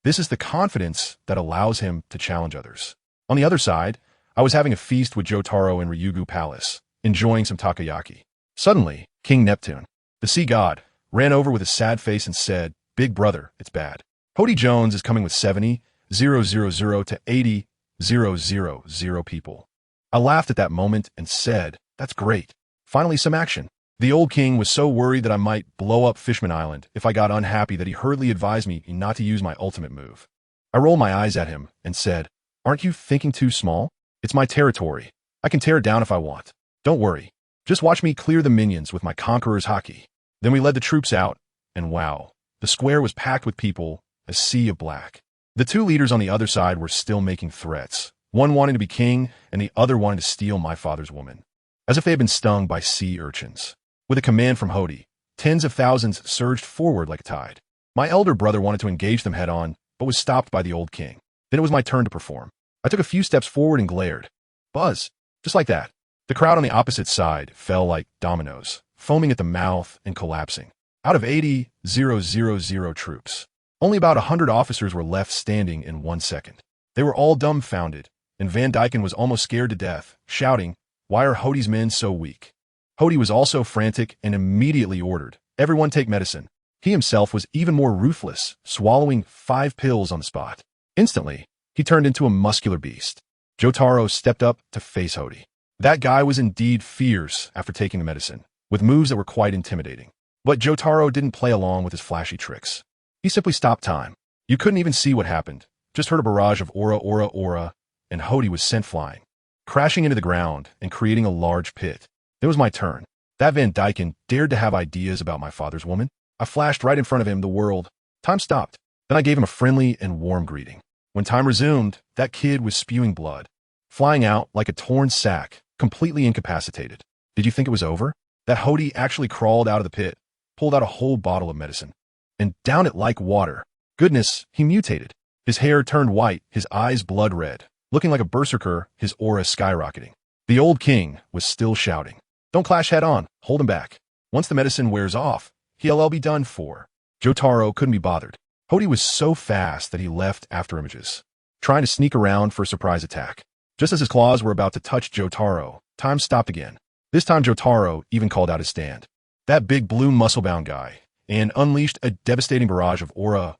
This is the confidence that allows him to challenge others. On the other side, I was having a feast with Jotaro in Ryugu Palace, enjoying some takoyaki. Suddenly, King Neptune, the sea god, ran over with a sad face and said, "Big brother, it's bad. Hody Jones is coming with 70,000 to 80,000 people." I laughed at that moment and said, "That's great. Finally some action." The old king was so worried that I might blow up Fishman Island if I got unhappy that he hurriedly advised me not to use my ultimate move. I rolled my eyes at him and said, "Aren't you thinking too small? It's my territory. I can tear it down if I want. Don't worry. Just watch me clear the minions with my conqueror's haki." Then we led the troops out, and wow, the square was packed with people, a sea of black. The two leaders on the other side were still making threats, one wanting to be king and the other wanting to steal my father's woman, as if they had been stung by sea urchins. With a command from Hody, tens of thousands surged forward like a tide. My elder brother wanted to engage them head-on, but was stopped by the old king. Then it was my turn to perform. I took a few steps forward and glared. Buzz. Just like that. The crowd on the opposite side fell like dominoes, foaming at the mouth and collapsing. Out of 80,000 troops, only about 100 officers were left standing in 1 second. They were all dumbfounded, and Van Dyken was almost scared to death, shouting, "Why are Hody's men so weak?" Hody was also frantic and immediately ordered, "Everyone take medicine." He himself was even more ruthless, swallowing 5 pills on the spot. Instantly, he turned into a muscular beast. Jotaro stepped up to face Hody. That guy was indeed fierce after taking the medicine, with moves that were quite intimidating. But Jotaro didn't play along with his flashy tricks. He simply stopped time. You couldn't even see what happened, just heard a barrage of aura, and Hody was sent flying, crashing into the ground and creating a large pit. It was my turn. That Van Dyken dared to have ideas about my father's woman. I flashed right in front of him the world. Time stopped. Then I gave him a friendly and warm greeting. When time resumed, that kid was spewing blood, flying out like a torn sack, completely incapacitated. Did you think it was over? That Hody actually crawled out of the pit, pulled out a whole bottle of medicine, and down it like water. Goodness, he mutated. His hair turned white, his eyes blood red, looking like a berserker, his aura skyrocketing. The old king was still shouting, "Don't clash head on, hold him back. Once the medicine wears off, he'll be done for." Jotaro couldn't be bothered. Hody was so fast that he left after images, trying to sneak around for a surprise attack. Just as his claws were about to touch Jotaro, time stopped again. This time Jotaro even called out his stand. That big blue muscle-bound guy, and unleashed a devastating barrage of aura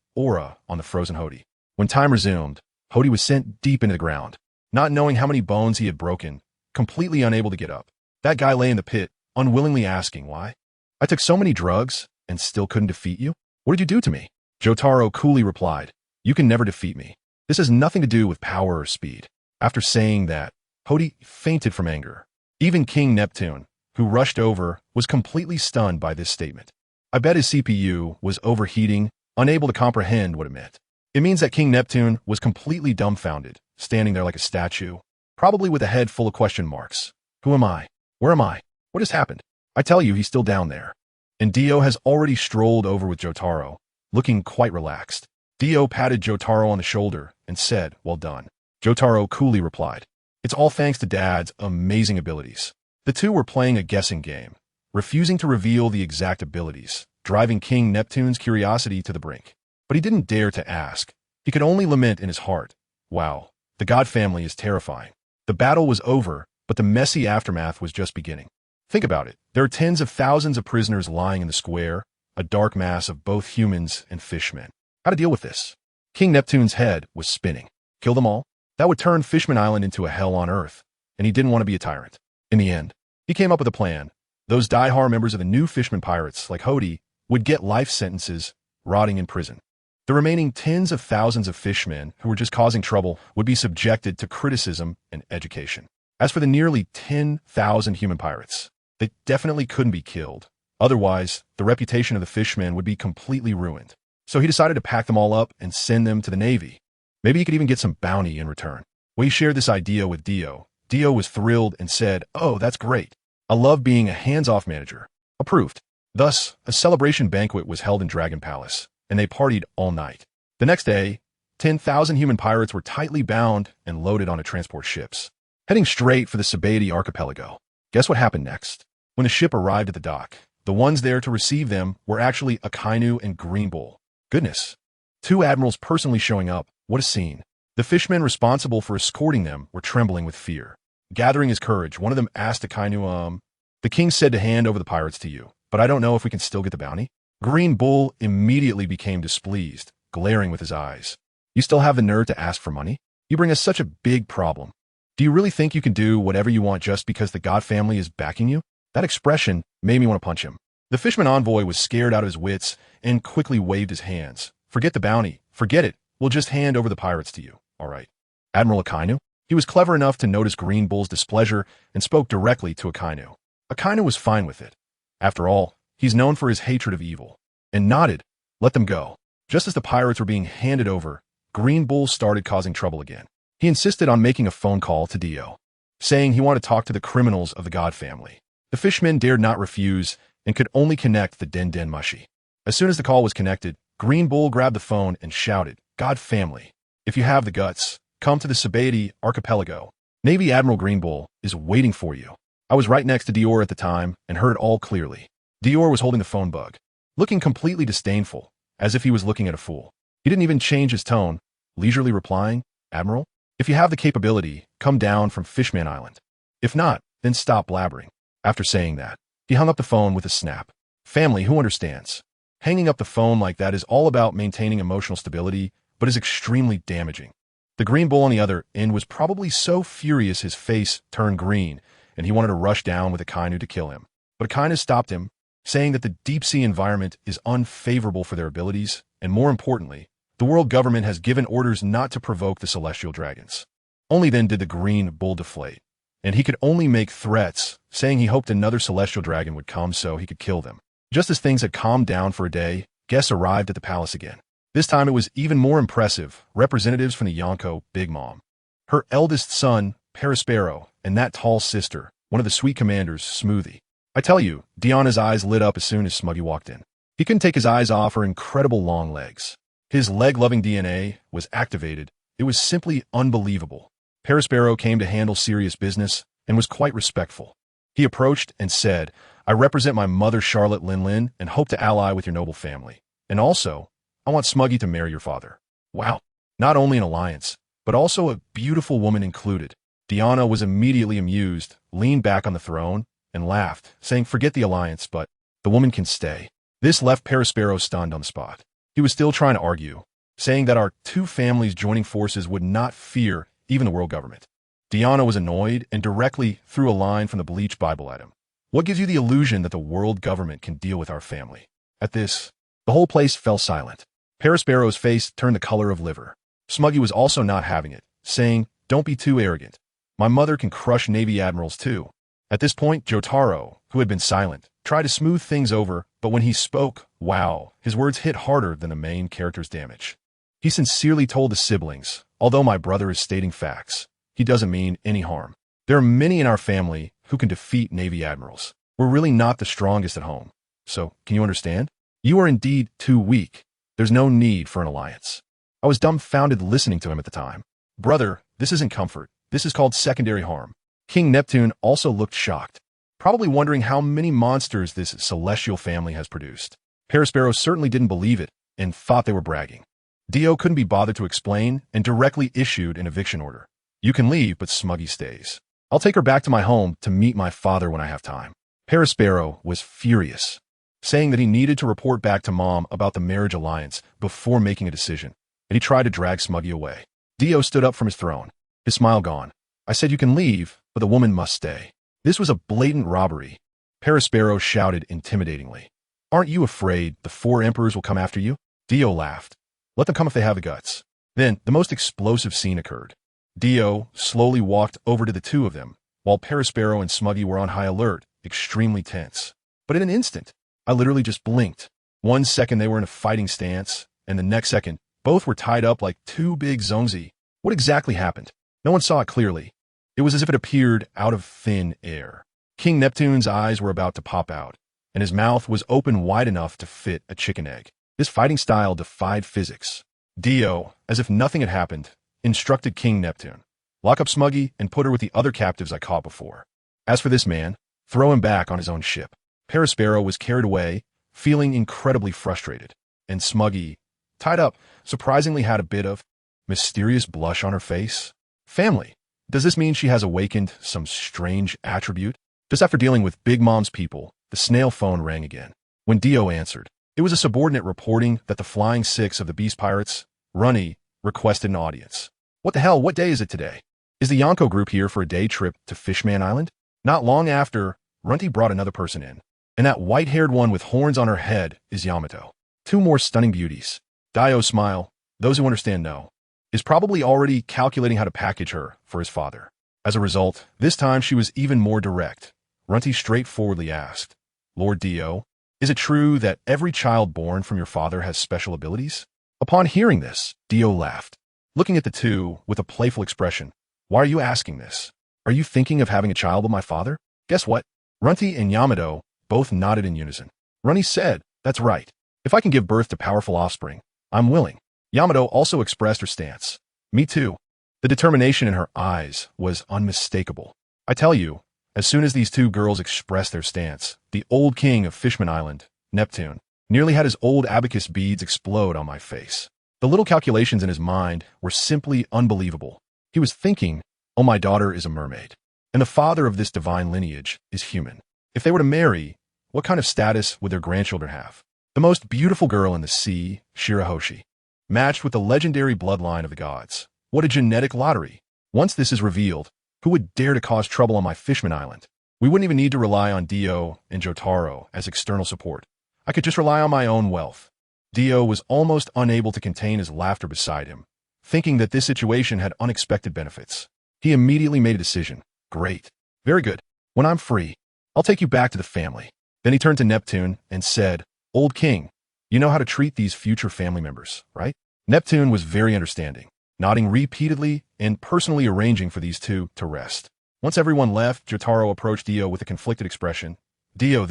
on the frozen Hody. When time resumed, Hody was sent deep into the ground, not knowing how many bones he had broken, completely unable to get up. That guy lay in the pit, unwillingly asking why. "I took so many drugs and still couldn't defeat you? What did you do to me?" Jotaro coolly replied, "You can never defeat me. This has nothing to do with power or speed." After saying that, Hody fainted from anger. Even King Neptune, who rushed over, was completely stunned by this statement. I bet his CPU was overheating, unable to comprehend what it meant. It means that King Neptune was completely dumbfounded, standing there like a statue, probably with a head full of question marks. Who am I? Where am I? What has happened? I tell you, he's still down there. And Dio has already strolled over with Jotaro, looking quite relaxed. Dio patted Jotaro on the shoulder and said, "Well done." Jotaro coolly replied, "It's all thanks to Dad's amazing abilities." The two were playing a guessing game, refusing to reveal the exact abilities, driving King Neptune's curiosity to the brink. But he didn't dare to ask. He could only lament in his heart, "Wow, the God family is terrifying." The battle was over, but the messy aftermath was just beginning. Think about it. There are tens of thousands of prisoners lying in the square, a dark mass of both humans and fishmen. How to deal with this? King Neptune's head was spinning. Kill them all? That would turn Fishman Island into a hell on earth, and he didn't want to be a tyrant. In the end, he came up with a plan. Those die-hard members of the new Fishman pirates, like Hody, would get life sentences, rotting in prison. The remaining tens of thousands of fishmen who were just causing trouble would be subjected to criticism and education. As for the nearly 10,000 human pirates, they definitely couldn't be killed. Otherwise, the reputation of the fishmen would be completely ruined. So he decided to pack them all up and send them to the Navy. Maybe he could even get some bounty in return. When he shared this idea with Dio, Dio was thrilled and said, "Oh, that's great. I love being a hands-off manager." Approved. Thus, a celebration banquet was held in Dragon Palace, and they partied all night. The next day, 10,000 human pirates were tightly bound and loaded onto transport ships, heading straight for the Sabati archipelago. Guess what happened next? When the ship arrived at the dock, the ones there to receive them were actually Akainu and Green Bull. Goodness. Two admirals personally showing up. What a scene. The fishmen responsible for escorting them were trembling with fear. Gathering his courage, one of them asked Akainu, "The king said to hand over the pirates to you, but I don't know if we can still get the bounty." Green Bull immediately became displeased, glaring with his eyes. "You still have the nerve to ask for money? You bring us such a big problem. Do you really think you can do whatever you want just because the God family is backing you?" That expression made me want to punch him. The fishman envoy was scared out of his wits and quickly waved his hands. "Forget the bounty. Forget it. We'll just hand over the pirates to you. All right." Admiral Akainu? He was clever enough to notice Green Bull's displeasure and spoke directly to Akainu. Akainu was fine with it. After all, he's known for his hatred of evil, and nodded. Let them go. Just as the pirates were being handed over, Green Bull started causing trouble again. He insisted on making a phone call to Dio, saying he wanted to talk to the criminals of the God family. The fishmen dared not refuse and could only connect the Den Den Mushi. As soon as the call was connected, Green Bull grabbed the phone and shouted, "God family, if you have the guts, come to the Sabati archipelago. Navy Admiral Green Bull is waiting for you." I was right next to Dior at the time and heard it all clearly. Dior was holding the phone bug, looking completely disdainful, as if he was looking at a fool. He didn't even change his tone, leisurely replying, "Admiral, if you have the capability, come down from Fishman Island. If not, then stop blabbering." After saying that, he hung up the phone with a snap. Family, who understands? Hanging up the phone like that is all about maintaining emotional stability, but is extremely damaging. The Green Bull on the other end was probably so furious his face turned green, and he wanted to rush down with Akainu to kill him. But Akainu stopped him, saying that the deep-sea environment is unfavorable for their abilities, and more importantly, the world government has given orders not to provoke the celestial dragons. Only then did the Green Bull deflate, and he could only make threats, saying he hoped another celestial dragon would come so he could kill them. Just as things had calmed down for a day, guests arrived at the palace again. This time it was even more impressive, representatives from the Yonko Big Mom, her eldest son, Perispero, and that tall sister, one of the sweet commanders, Smoothie. I tell you, Deanna's eyes lit up as soon as Smuggy walked in. He couldn't take his eyes off her incredible long legs. His leg-loving DNA was activated. It was simply unbelievable. Perispero came to handle serious business and was quite respectful. He approached and said, "I represent my mother, Charlotte Lin, and hope to ally with your noble family. And also, I want Smuggy to marry your father." Wow. Not only an alliance, but also a beautiful woman included. Deanna was immediately amused, leaned back on the throne, and laughed, saying, "Forget the alliance, but the woman can stay." This left Perispero stunned on the spot. He was still trying to argue, saying that our two families joining forces would not fear even the world government. Deanna was annoyed and directly threw a line from the Bleach Bible at him. "What gives you the illusion that the world government can deal with our family?" At this, the whole place fell silent. Perispero's face turned the color of liver. Smuggy was also not having it, saying, "Don't be too arrogant. My mother can crush Navy admirals too." At this point, Jotaro, who had been silent, tried to smooth things over, but when he spoke, wow, his words hit harder than the main character's damage. He sincerely told the siblings, although my brother is stating facts, he doesn't mean any harm. There are many in our family who can defeat Navy admirals. We're really not the strongest at home. So, can you understand? You are indeed too weak. There's no need for an alliance. I was dumbfounded listening to him at the time. Brother, this isn't comfort. This is called secondary harm. King Neptune also looked shocked, probably wondering how many monsters this celestial family has produced. Perospero certainly didn't believe it and thought they were bragging. Dio couldn't be bothered to explain and directly issued an eviction order. You can leave, but Smuggy stays. I'll take her back to my home to meet my father when I have time. Perospero was furious, saying that he needed to report back to Mom about the marriage alliance before making a decision, and he tried to drag Smuggy away. Dio stood up from his throne, his smile gone. I said you can leave, but the woman must stay. This was a blatant robbery. Perospero shouted intimidatingly. Aren't you afraid the 4 emperors will come after you? Dio laughed. Let them come if they have the guts. Then, the most explosive scene occurred. Dio slowly walked over to the 2 of them, while Perospero and Smuggy were on high alert, extremely tense. But in an instant, I literally just blinked. 1 second they were in a fighting stance, and the next second, both were tied up like 2 big zongzi. What exactly happened? No one saw it clearly. It was as if it appeared out of thin air. King Neptune's eyes were about to pop out, and his mouth was open wide enough to fit a chicken egg. This fighting style defied physics. Dio, as if nothing had happened, instructed King Neptune, lock up Smuggy and put her with the other captives I caught before. As for this man, throw him back on his own ship. Perospero was carried away, feeling incredibly frustrated, and Smuggy, tied up, surprisingly had a bit of mysterious blush on her face. Family. Does this mean she has awakened some strange attribute? Just after dealing with Big Mom's people, the snail phone rang again. When Dio answered, it was a subordinate reporting that the Flying Six of the Beast Pirates, Runny, requested an audience. What the hell, what day is it today? Is the Yonko group here for a day trip to Fishman Island? Not long after, Runty brought another person in. And that white-haired one with horns on her head is Yamato. 2 more stunning beauties. Dio's smile, those who understand know, is probably already calculating how to package her for his father. As a result, this time she was even more direct. Runty straightforwardly asked, Lord Dio, is it true that every child born from your father has special abilities? Upon hearing this, Dio laughed, looking at the 2 with a playful expression. Why are you asking this? Are you thinking of having a child with my father? Guess what? Runty and Yamato both nodded in unison. Runny said, that's right. If I can give birth to powerful offspring, I'm willing. Yamato also expressed her stance. Me too. The determination in her eyes was unmistakable. I tell you, as soon as these 2 girls expressed their stance, the old king of Fishman Island, Neptune, nearly had his old abacus beads explode on my face. The little calculations in his mind were simply unbelievable. He was thinking, oh, my daughter is a mermaid, and the father of this divine lineage is human. If they were to marry, what kind of status would their grandchildren have? The most beautiful girl in the sea, Shirahoshi, matched with the legendary bloodline of the gods. What a genetic lottery. Once this is revealed, who would dare to cause trouble on my Fishman Island? We wouldn't even need to rely on Dio and Jotaro as external support. I could just rely on my own wealth. Dio was almost unable to contain his laughter beside him, thinking that this situation had unexpected benefits. He immediately made a decision. Great. Very good. When I'm free, I'll take you back to the family. Then he turned to Neptune and said, Old King, you know how to treat these future family members, right? Neptune was very understanding, nodding repeatedly and personally arranging for these 2 to rest. Once everyone left, Jotaro approached Dio with a conflicted expression. Dio,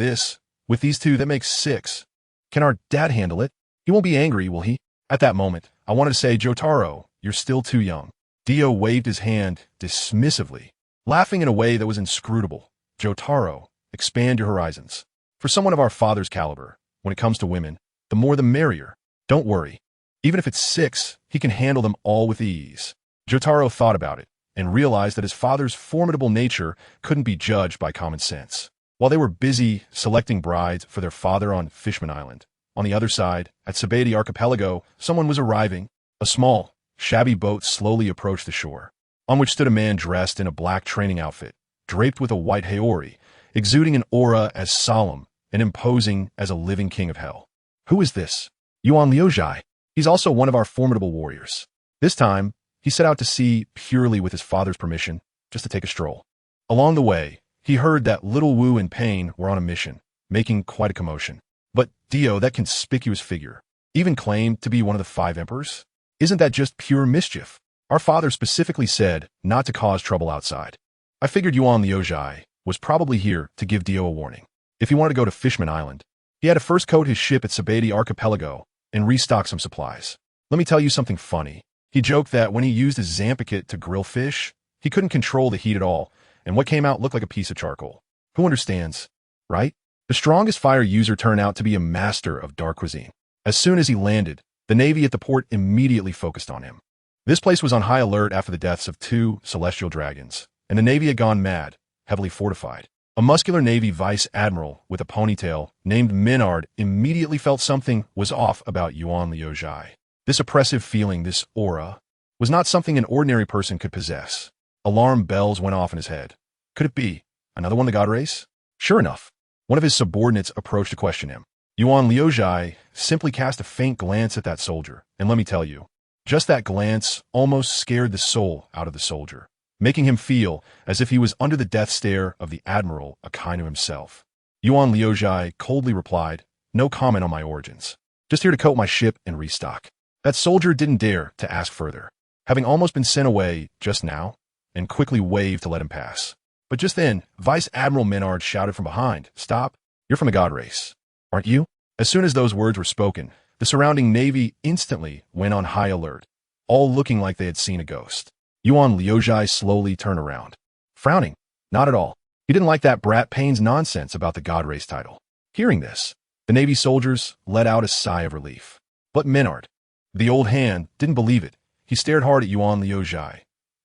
with these 2, that makes 6. Can our dad handle it? He won't be angry, will he? At that moment, I wanted to say, Jotaro, you're still too young. Dio waved his hand dismissively, laughing in a way that was inscrutable. Jotaro, expand your horizons. For someone of our father's caliber, when it comes to women, the more the merrier. Don't worry. Even if it's 6, he can handle them all with ease. Jotaro thought about it and realized that his father's formidable nature couldn't be judged by common sense. While they were busy selecting brides for their father on Fishman Island, on the other side, at Sabedi Archipelago, someone was arriving. A small, shabby boat slowly approached the shore, on which stood a man dressed in a black training outfit, draped with a white haori, exuding an aura as solemn and imposing as a living king of hell. Who is this? Yuan Liuzhai. He's also one of our formidable warriors. This time, he set out to sea purely with his father's permission, just to take a stroll. Along the way, He heard that little Wu and Pain were on a mission, making quite a commotion. But Dio, that conspicuous figure, even claimed to be one of the 5 emperors? Isn't that just pure mischief? Our father specifically said not to cause trouble outside. I figured Yuan Liuzhai was probably here to give Dio a warning. If he wanted to go to Fishman Island, he had to first coat his ship at Sabeti Archipelago and restock some supplies. Let me tell you something funny. He joked that when he used his Zampakit to grill fish, he couldn't control the heat at all, and what came out looked like a piece of charcoal. Who understands, right? The strongest fire user turned out to be a master of dark cuisine. As soon as he landed, the Navy at the port immediately focused on him. This place was on high alert after the deaths of 2 celestial dragons, and the Navy had gone mad, heavily fortified. A muscular Navy vice admiral with a ponytail named Minard immediately felt something was off about Yuan Liuzhai. This oppressive feeling, this aura, was not something an ordinary person could possess. Alarm bells went off in his head. Could it be another one of the god race? Sure enough, one of his subordinates approached to question him. Yuan Liuzhai simply cast a faint glance at that soldier, and let me tell you, just that glance almost scared the soul out of the soldier, making him feel as if he was under the death stare of the Admiral Akainu himself. Yuan Liuzhai coldly replied, "No comment on my origins. Just here to coat my ship and restock." That soldier didn't dare to ask further, having almost been sent away just now, and quickly waved to let him pass. But just then, Vice Admiral Minard shouted from behind, "Stop! You're from the god race, aren't you?" As soon as those words were spoken, the surrounding Navy instantly went on high alert, all looking like they had seen a ghost. Yuan Liuzhai slowly turned around, frowning. Not at all. He didn't like that brat Pain's nonsense about the god race title. Hearing this, the Navy soldiers let out a sigh of relief. But Minard, the old hand, didn't believe it. He stared hard at Yuan Liuzhai.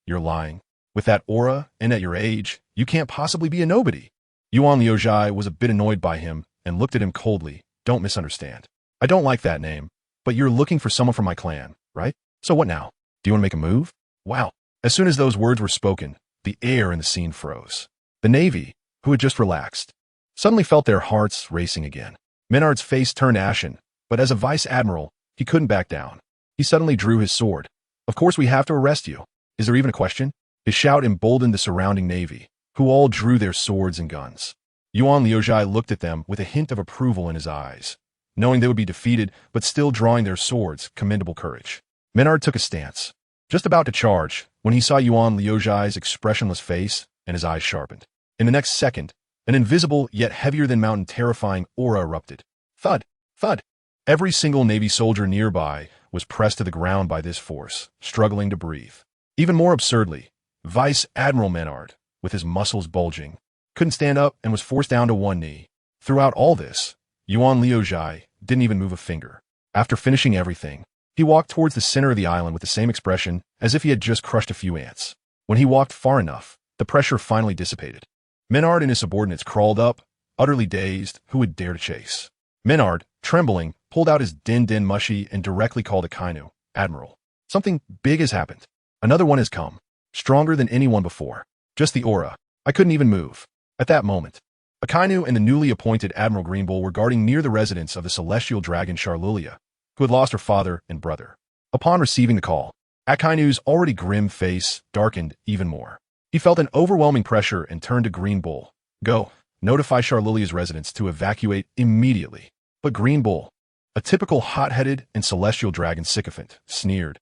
"You're lying. With that aura and at your age, you can't possibly be a nobody." Yuan Liuzhai was a bit annoyed by him and looked at him coldly. "Don't misunderstand. I don't like that name, but you're looking for someone from my clan, right? So what now? Do you want to make a move?" Wow. As soon as those words were spoken, the air in the scene froze. The Navy, who had just relaxed, suddenly felt their hearts racing again. Minard's face turned ashen, but as a vice admiral, he couldn't back down. He suddenly drew his sword. "Of course we have to arrest you. Is there even a question?" His shout emboldened the surrounding Navy, who all drew their swords and guns. Yuan Liuzhai looked at them with a hint of approval in his eyes, knowing they would be defeated, but still drawing their swords, commendable courage. Minard took a stance, just about to charge, when he saw Yuan Liuzhai's expressionless face and his eyes sharpened. In the next second, an invisible yet heavier than mountain terrifying aura erupted. Thud! Thud! Every single Navy soldier nearby was pressed to the ground by this force, struggling to breathe. Even more absurdly, Vice Admiral Minard, with his muscles bulging, couldn't stand up and was forced down to one knee. Throughout all this, Yuan Liuzhai didn't even move a finger. After finishing everything, he walked towards the center of the island with the same expression as if he had just crushed a few ants. When he walked far enough, the pressure finally dissipated. Minard and his subordinates crawled up, utterly dazed. Who would dare to chase? Minard, trembling, pulled out his din-din mushy and directly called Akainu, "Admiral, something big has happened. Another one has come, stronger than anyone before. Just the aura. I couldn't even move." At that moment, Akainu and the newly appointed Admiral Greenbull were guarding near the residence of the celestial dragon Charlulia, who had lost her father and brother. Upon receiving the call, Akainu's already grim face darkened even more. He felt an overwhelming pressure and turned to Greenbull. "Go, notify Charlulia's residents to evacuate immediately." But Greenbull, a typical hot-headed and celestial dragon sycophant, sneered.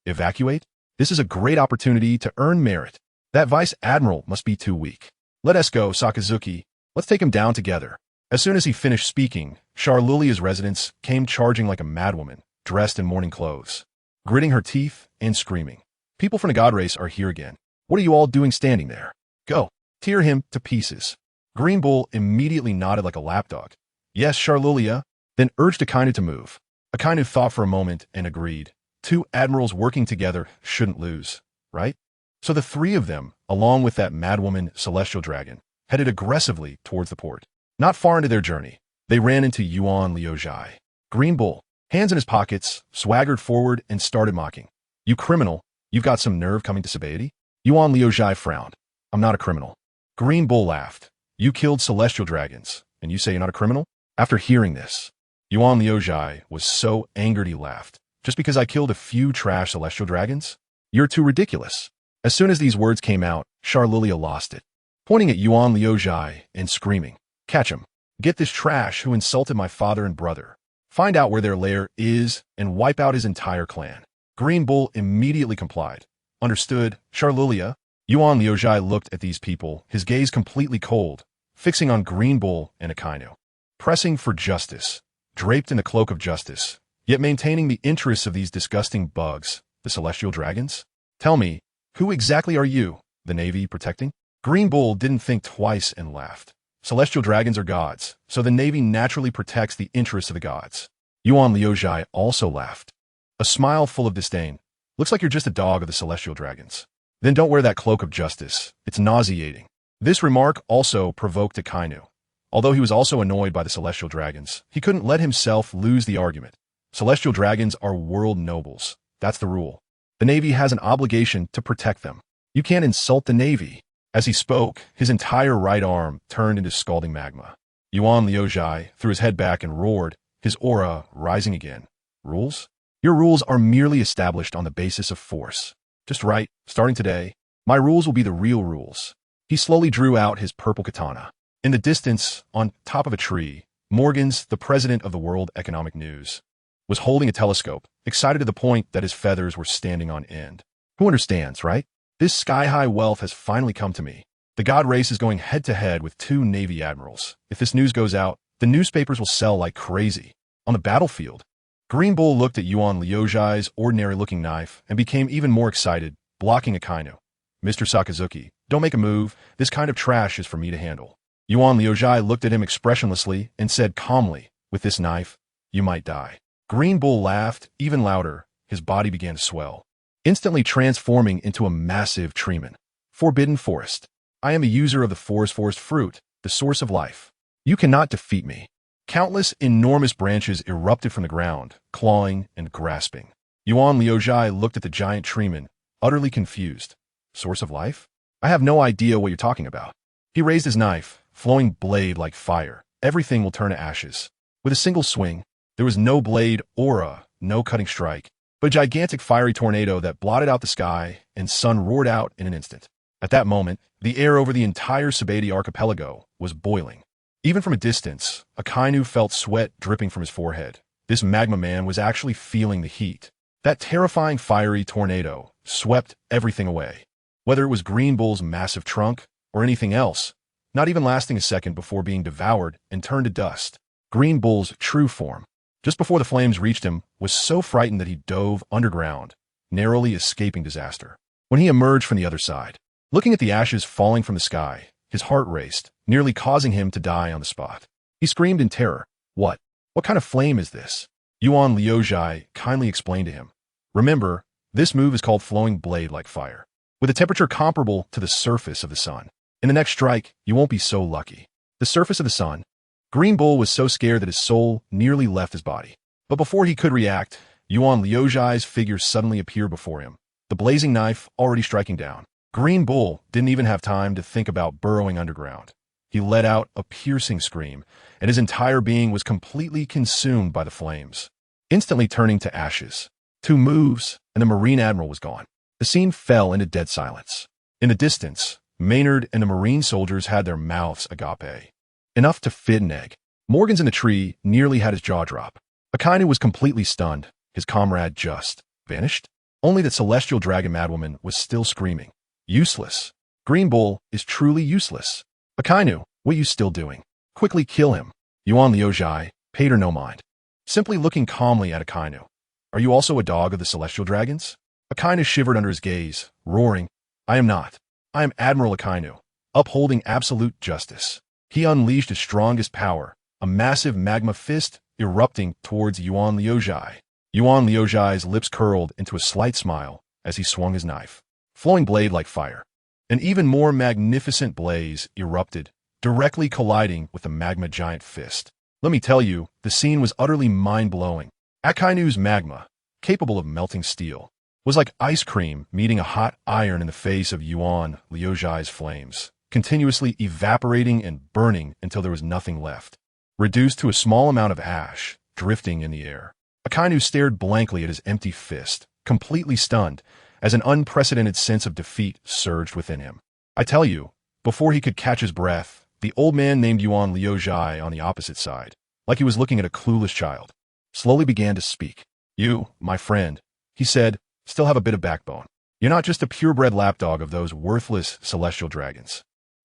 "Evacuate? This is a great opportunity to earn merit. That vice admiral must be too weak. Let us go, Sakazuki. Let's take him down together." As soon as he finished speaking, Charlulia's residents came charging like a madwoman, dressed in mourning clothes, gritting her teeth and screaming. "People from the god race are here again. What are you all doing standing there? Go, tear him to pieces." Greenbull immediately nodded like a lapdog. "Yes, Charlulia," then urged Akainu to move. Akainu thought for a moment and agreed. 2 admirals working together shouldn't lose, right? So the 3 of them, along with that madwoman celestial dragon, headed aggressively towards the port. Not far into their journey, they ran into Yuan Liuzhai. Greenbull, hands in his pockets, swaggered forward and started mocking. "You criminal, you've got some nerve coming to Sabeti?" Yuan Liuzhai frowned. "I'm not a criminal." Greenbull laughed. "You killed celestial dragons, and you say you're not a criminal?" After hearing this, Yuan Liuzhai was so angered he laughed. "Just because I killed a few trash celestial dragons? You're too ridiculous." As soon as these words came out, Charlulia lost it. pointing at Yuan Liuzhai and screaming, "Catch him! Get this trash who insulted my father and brother. Find out where their lair is and wipe out his entire clan." Green Bull immediately complied. "Understood, Charlulia." Yuan Liuzhai looked at these people, his gaze completely cold, fixing on Green Bull and Akainu. Pressing for justice, draped in the cloak of justice, yet maintaining the interests of these disgusting bugs, the celestial dragons? "Tell me, who exactly are you, the Navy protecting?" Green Bull didn't think twice and laughed. "Celestial dragons are gods, so the Navy naturally protects the interests of the gods." Yuan Liuzhai also laughed, a smile full of disdain. "Looks like you're just a dog of the celestial dragons. Then don't wear that cloak of justice. It's nauseating." This remark also provoked Akainu. Although he was also annoyed by the celestial dragons, he couldn't let himself lose the argument. Celestial dragons are world nobles. That's the rule. The Navy has an obligation to protect them. You can't insult the Navy. As he spoke, his entire right arm turned into scalding magma. Yuan Liuzhai threw his head back and roared, his aura rising again. "Rules? Your rules are merely established on the basis of force. Just right, starting today, my rules will be the real rules." He slowly drew out his purple katana. In the distance, on top of a tree, Morgans, the president of the World Economic News, was holding a telescope, excited to the point that his feathers were standing on end. "Who understands, right? This sky-high wealth has finally come to me. The god race is going head-to-head with 2 Navy admirals. If this news goes out, the newspapers will sell like crazy. On the battlefield." Green Bull looked at Yuan Liuzhai's ordinary-looking knife and became even more excited, blocking Akainu. "Mr. Sakazuki, don't make a move. This kind of trash is for me to handle." Yuan Liuzhai looked at him expressionlessly and said calmly, "With this knife, you might die." Green Bull laughed even louder. His body began to swell, instantly transforming into a massive treeman. "Forbidden forest. I am a user of the forest fruit, the source of life. You cannot defeat me." Countless enormous branches erupted from the ground, clawing and grasping. Yuan Liuzhai looked at the giant treeman, utterly confused. "Source of life? I have no idea what you're talking about." He raised his knife, flowing blade like fire. "Everything will turn to ashes." With a single swing, there was no blade aura, no cutting strike, but a gigantic fiery tornado that blotted out the sky and sun roared out in an instant. At that moment, the air over the entire Sabati archipelago was boiling. Even from a distance, Akainu felt sweat dripping from his forehead. This magma man was actually feeling the heat. That terrifying fiery tornado swept everything away. Whether it was Green Bull's massive trunk or anything else, not even lasting a second before being devoured and turned to dust. Green Bull's true form, just before the flames reached him, was so frightened that he dove underground, narrowly escaping disaster. When he emerged from the other side, looking at the ashes falling from the sky, his heart raced, nearly causing him to die on the spot. He screamed in terror. What kind of flame is this?" Yuan Liuzhai kindly explained to him. "Remember, this move is called flowing blade like fire, with a temperature comparable to the surface of the sun. In the next strike, you won't be so lucky." The surface of the sun. Green Bull was so scared that his soul nearly left his body. But before he could react, Yuan Liuzhai's figure suddenly appeared before him, the blazing knife already striking down. Green Bull didn't even have time to think about burrowing underground. He let out a piercing scream, and his entire being was completely consumed by the flames, instantly turning to ashes. 2 moves, and the Marine Admiral was gone. The scene fell into dead silence. In the distance, Maynard and the Marine soldiers had their mouths agape, enough to fit an egg. Morgans in the tree nearly had his jaw drop. Akainu was completely stunned, his comrade just vanished. Only the celestial dragon madwoman was still screaming. "Useless. Green Bull is truly useless. Akainu, what are you still doing? Quickly kill him." Yuan Liuzhai paid her no mind, simply looking calmly at Akainu. "Are you also a dog of the celestial dragons?" Akainu shivered under his gaze, roaring, "I am not. I am Admiral Akainu, upholding absolute justice." He unleashed his strongest power, a massive magma fist erupting towards Yuan Liuzhai. Yuan Liuzhai's lips curled into a slight smile as he swung his knife, flowing blade like fire. An even more magnificent blaze erupted, directly colliding with the magma giant fist. Let me tell you, the scene was utterly mind-blowing. Akainu's magma, capable of melting steel, was like ice cream meeting a hot iron in the face of Yuan Liuzhai's flames, continuously evaporating and burning until there was nothing left, reduced to a small amount of ash drifting in the air. Akainu stared blankly at his empty fist, completely stunned, as an unprecedented sense of defeat surged within him. "I tell you, Before he could catch his breath, the old man named Yuan Liuzhai on the opposite side, like he was looking at a clueless child, slowly began to speak. You, my friend, he said, still have a bit of backbone. You're not just a purebred lapdog of those worthless celestial dragons.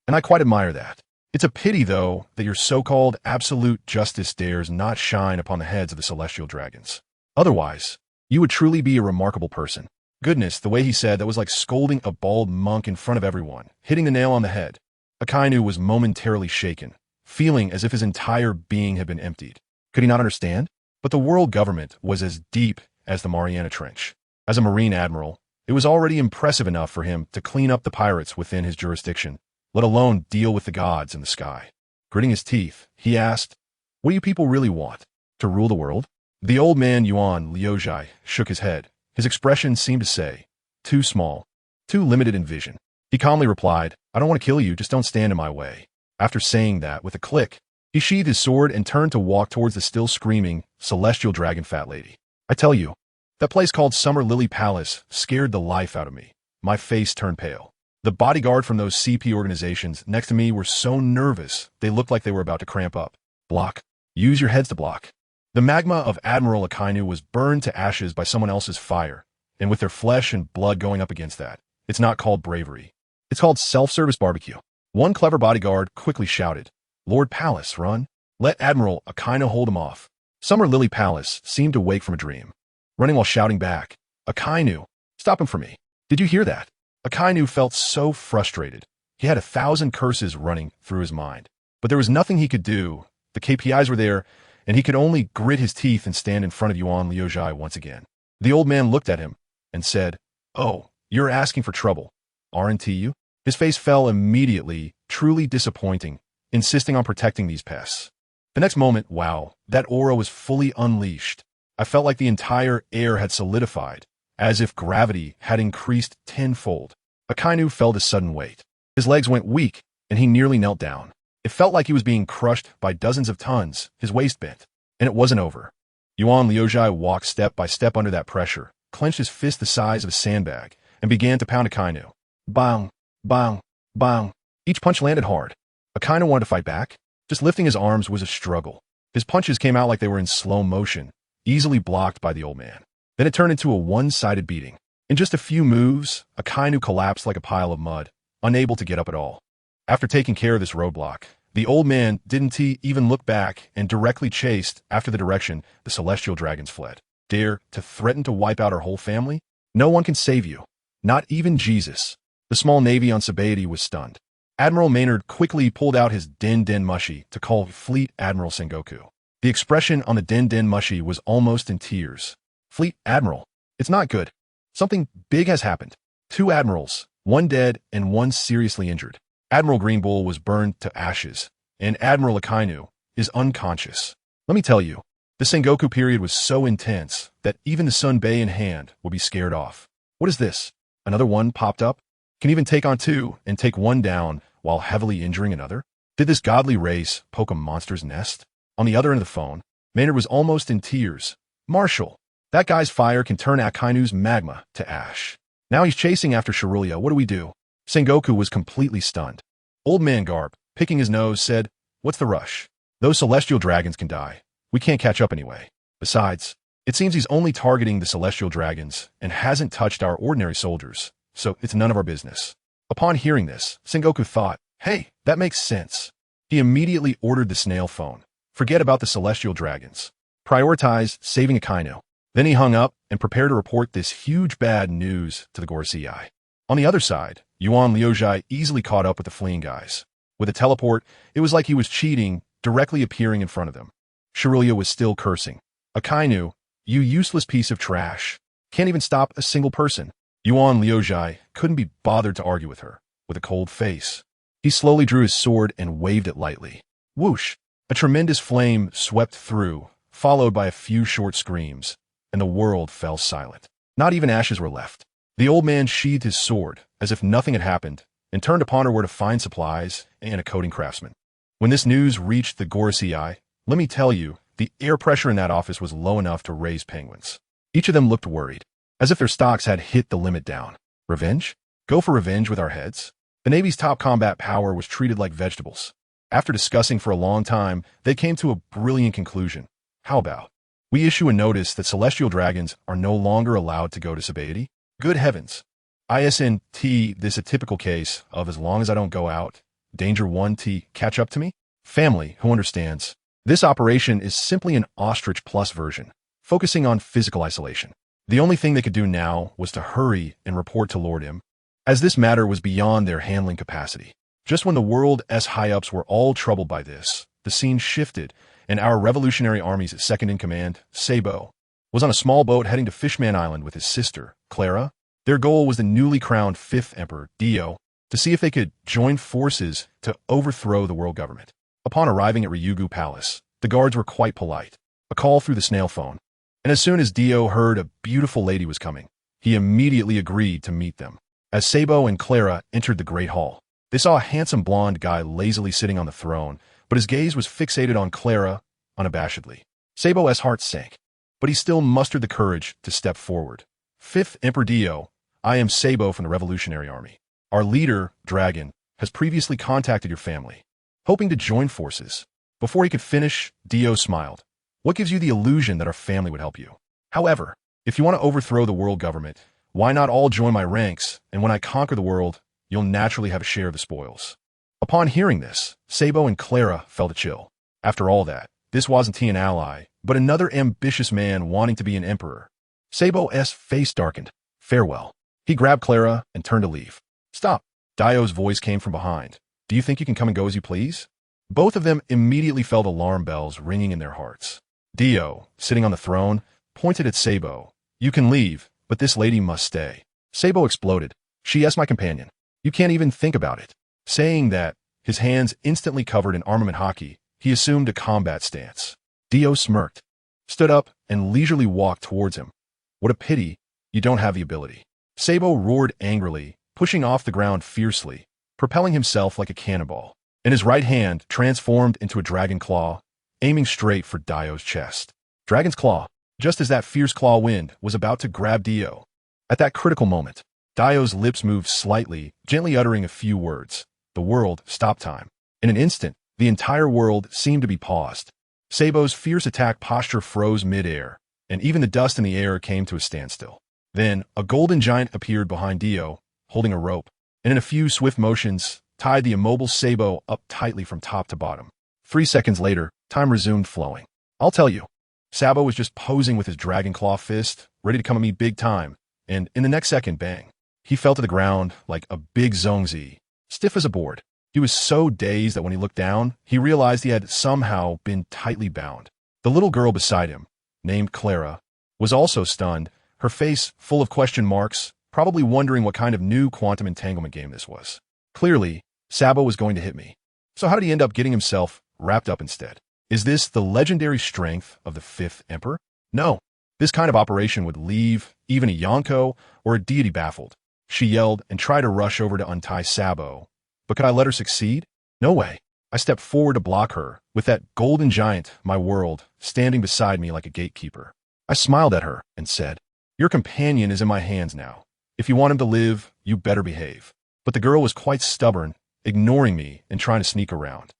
And I quite admire that. It's a pity, though, that your so-called absolute justice dares not shine upon the heads of the celestial dragons. Otherwise, you would truly be a remarkable person. Goodness, the way he said that was like scolding a bald monk in front of everyone, hitting the nail on the head. Akainu was momentarily shaken, feeling as if his entire being had been emptied. Could he not understand? But the world government was as deep as the Mariana Trench. As a Marine admiral, it was already impressive enough for him to clean up the pirates within his jurisdiction, let alone deal with the gods in the sky. Gritting his teeth, he asked, "What do you people really want? To rule the world?" The old man Yuan Liuzhai shook his head. His expression seemed to say, "Too small, too limited in vision." He calmly replied, "I don't want to kill you, just don't stand in my way." After saying that, with a click, he sheathed his sword and turned to walk towards the still screaming, celestial dragon fat lady. I tell you, that place called Summer Lily Palace scared the life out of me. My face turned pale. The bodyguard from those CP organizations next to me were so nervous, they looked like they were about to cramp up. Block. Use your heads to block. The magma of Admiral Akainu was burned to ashes by someone else's fire, and with their flesh and blood going up against that, it's not called bravery. It's called self-service barbecue. One clever bodyguard quickly shouted, "Lord Palace, run. Let Admiral Akainu hold him off." Summer Lily Palace seemed to wake from a dream, running while shouting back, "Akainu, stop him for me. Did you hear that?" Akainu felt so frustrated. He had 1,000 curses running through his mind. But there was nothing he could do. The KPIs were there, and he could only grit his teeth and stand in front of Yuan Liuzhai once again. The old man looked at him and said, "Oh, you're asking for trouble, aren't you?" His face fell immediately, truly disappointing, insisting on protecting these pests. The next moment, wow, that aura was fully unleashed. I felt like the entire air had solidified, as if gravity had increased tenfold. Akainu felt a sudden weight. His legs went weak, and he nearly knelt down. It felt like he was being crushed by dozens of tons, his waist bent. And it wasn't over. Yuan Liuzhai walked step by step under that pressure, clenched his fist the size of a sandbag, and began to pound Akainu. Bang, bang, bang. Each punch landed hard. Akainu wanted to fight back. Just lifting his arms was a struggle. His punches came out like they were in slow motion, easily blocked by the old man. Then it turned into a one-sided beating. In just a few moves, Akainu collapsed like a pile of mud, unable to get up at all. After taking care of this roadblock, the old man didn't even look back and directly chased after the direction the celestial dragons fled. Dare to threaten to wipe out our whole family? No one can save you. Not even Jesus. The small navy on Sabaody was stunned. Admiral Maynard quickly pulled out his Den Den Mushi to call Fleet Admiral Sengoku. The expression on the Den Den Mushi was almost in tears. Fleet Admiral, it's not good. Something big has happened. 2 admirals, 1 dead and 1 seriously injured. Admiral Green Bull was burned to ashes, and Admiral Akainu is unconscious. Let me tell you, the Sengoku period was so intense that even the Sunbei in hand would be scared off. What is this? Another one popped up? Can even take on 2 and take 1 down while heavily injuring another? Did this godly race poke a monster's nest? On the other end of the phone, Maynard was almost in tears. Marshal, that guy's fire can turn Akainu's magma to ash. Now he's chasing after Shirulia. What do we do? Sengoku was completely stunned. Old man Garb, picking his nose, said, "What's the rush? Those celestial dragons can die. We can't catch up anyway. Besides, it seems he's only targeting the celestial dragons and hasn't touched our ordinary soldiers, so it's none of our business." Upon hearing this, Sengoku thought, "Hey, that makes sense." He immediately ordered the snail phone. Forget about the celestial dragons. Prioritize saving Akainu. Then he hung up and prepared to report this huge bad news to the Gorosei. On the other side, Yuan Liuzhai easily caught up with the fleeing guys. With a teleport, it was like he was cheating, directly appearing in front of them. Shirulia was still cursing. "Akainu, you useless piece of trash. Can't even stop a single person." Yuan Liuzhai couldn't be bothered to argue with her. With a cold face, he slowly drew his sword and waved it lightly. Whoosh! A tremendous flame swept through, followed by a few short screams, and the world fell silent. Not even ashes were left. The old man sheathed his sword, as if nothing had happened, and turned to ponder where to find supplies and a coding craftsman. When this news reached the Gorosei, let me tell you, the air pressure in that office was low enough to raise penguins. Each of them looked worried, as if their stocks had hit the limit down. Revenge? Go for revenge with our heads? The Navy's top combat power was treated like vegetables. After discussing for a long time, they came to a brilliant conclusion. How about we issue a notice that celestial dragons are no longer allowed to go to Sabaody? Good heavens. ISNT, this a typical case of as long as I don't go out, danger 1T, catch up to me? Family, who understands? This operation is simply an Ostrich Plus version, focusing on physical isolation. The only thing they could do now was to hurry and report to Lord M, as this matter was beyond their handling capacity. Just when the world's high-ups were all troubled by this, the scene shifted, and our Revolutionary Army's second-in-command, Sabo, was on a small boat heading to Fishman Island with his sister, Clara. Their goal was the newly crowned 5th Emperor, Dio, to see if they could join forces to overthrow the world government. Upon arriving at Ryugu Palace, the guards were quite polite. A call through the snail phone. And as soon as Dio heard a beautiful lady was coming, he immediately agreed to meet them. As Sabo and Clara entered the great hall, they saw a handsome blonde guy lazily sitting on the throne, but his gaze was fixated on Clara unabashedly. Sabo's heart sank, but he still mustered the courage to step forward. 5th Emperor Dio, I am Sabo from the Revolutionary Army. Our leader, Dragon, has previously contacted your family, hoping to join forces. Before he could finish, Dio smiled. What gives you the illusion that our family would help you? However, if you want to overthrow the world government, why not all join my ranks, and when I conquer the world, you'll naturally have a share of the spoils. Upon hearing this, Sabo and Clara felt a chill. After all that, this wasn't an ally, but another ambitious man wanting to be an emperor. Sabo's face darkened. Farewell. He grabbed Clara and turned to leave. Stop. Dio's voice came from behind. Do you think you can come and go as you please? Both of them immediately felt alarm bells ringing in their hearts. Dio, sitting on the throne, pointed at Sabo. You can leave, but this lady must stay. Sabo exploded. She is my companion. You can't even think about it. Saying that, his hands instantly covered in armament hockey, he assumed a combat stance. Dio smirked, stood up, and leisurely walked towards him. What a pity, you don't have the ability. Sabo roared angrily, pushing off the ground fiercely, propelling himself like a cannonball, and his right hand transformed into a dragon claw, aiming straight for Dio's chest. Dragon's claw, just as that fierce claw wind was about to grab Dio. At that critical moment, Dio's lips moved slightly, gently uttering a few words. The world stopped time. In an instant, the entire world seemed to be paused. Sabo's fierce attack posture froze mid-air, and even the dust in the air came to a standstill. Then, a golden giant appeared behind Dio, holding a rope, and in a few swift motions, tied the immobile Sabo up tightly from top to bottom. 3 seconds later, time resumed flowing. I'll tell you, Sabo was just posing with his dragon claw fist, ready to come at me big time, and in the next second, bang. He fell to the ground like a big zongzi, stiff as a board. He was so dazed that when he looked down, he realized he had somehow been tightly bound. The little girl beside him, named Clara, was also stunned, her face full of question marks, probably wondering what kind of new quantum entanglement game this was. Clearly, Sabo was going to hit me. So how did he end up getting himself wrapped up instead? Is this the legendary strength of the 5th Emperor? No. This kind of operation would leave even a Yonko or a deity baffled. She yelled and tried to rush over to untie Sabo. But could I let her succeed? No way. I stepped forward to block her, with that golden giant, my world, standing beside me like a gatekeeper. I smiled at her and said, Your companion is in my hands now. If you want him to live, you better behave. But the girl was quite stubborn, ignoring me and trying to sneak around.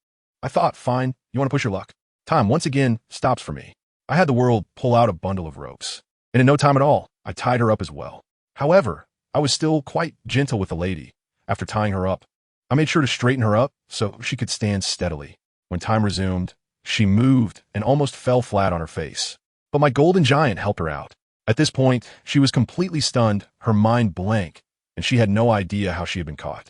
I thought, fine, you want to push your luck? Time once again stops for me. I had the world pull out a bundle of ropes, and in no time at all, I tied her up as well. However, I was still quite gentle with the lady. After tying her up, I made sure to straighten her up so she could stand steadily. When time resumed, she moved and almost fell flat on her face. But my golden giant helped her out. At this point, she was completely stunned, her mind blank, and she had no idea how she had been caught.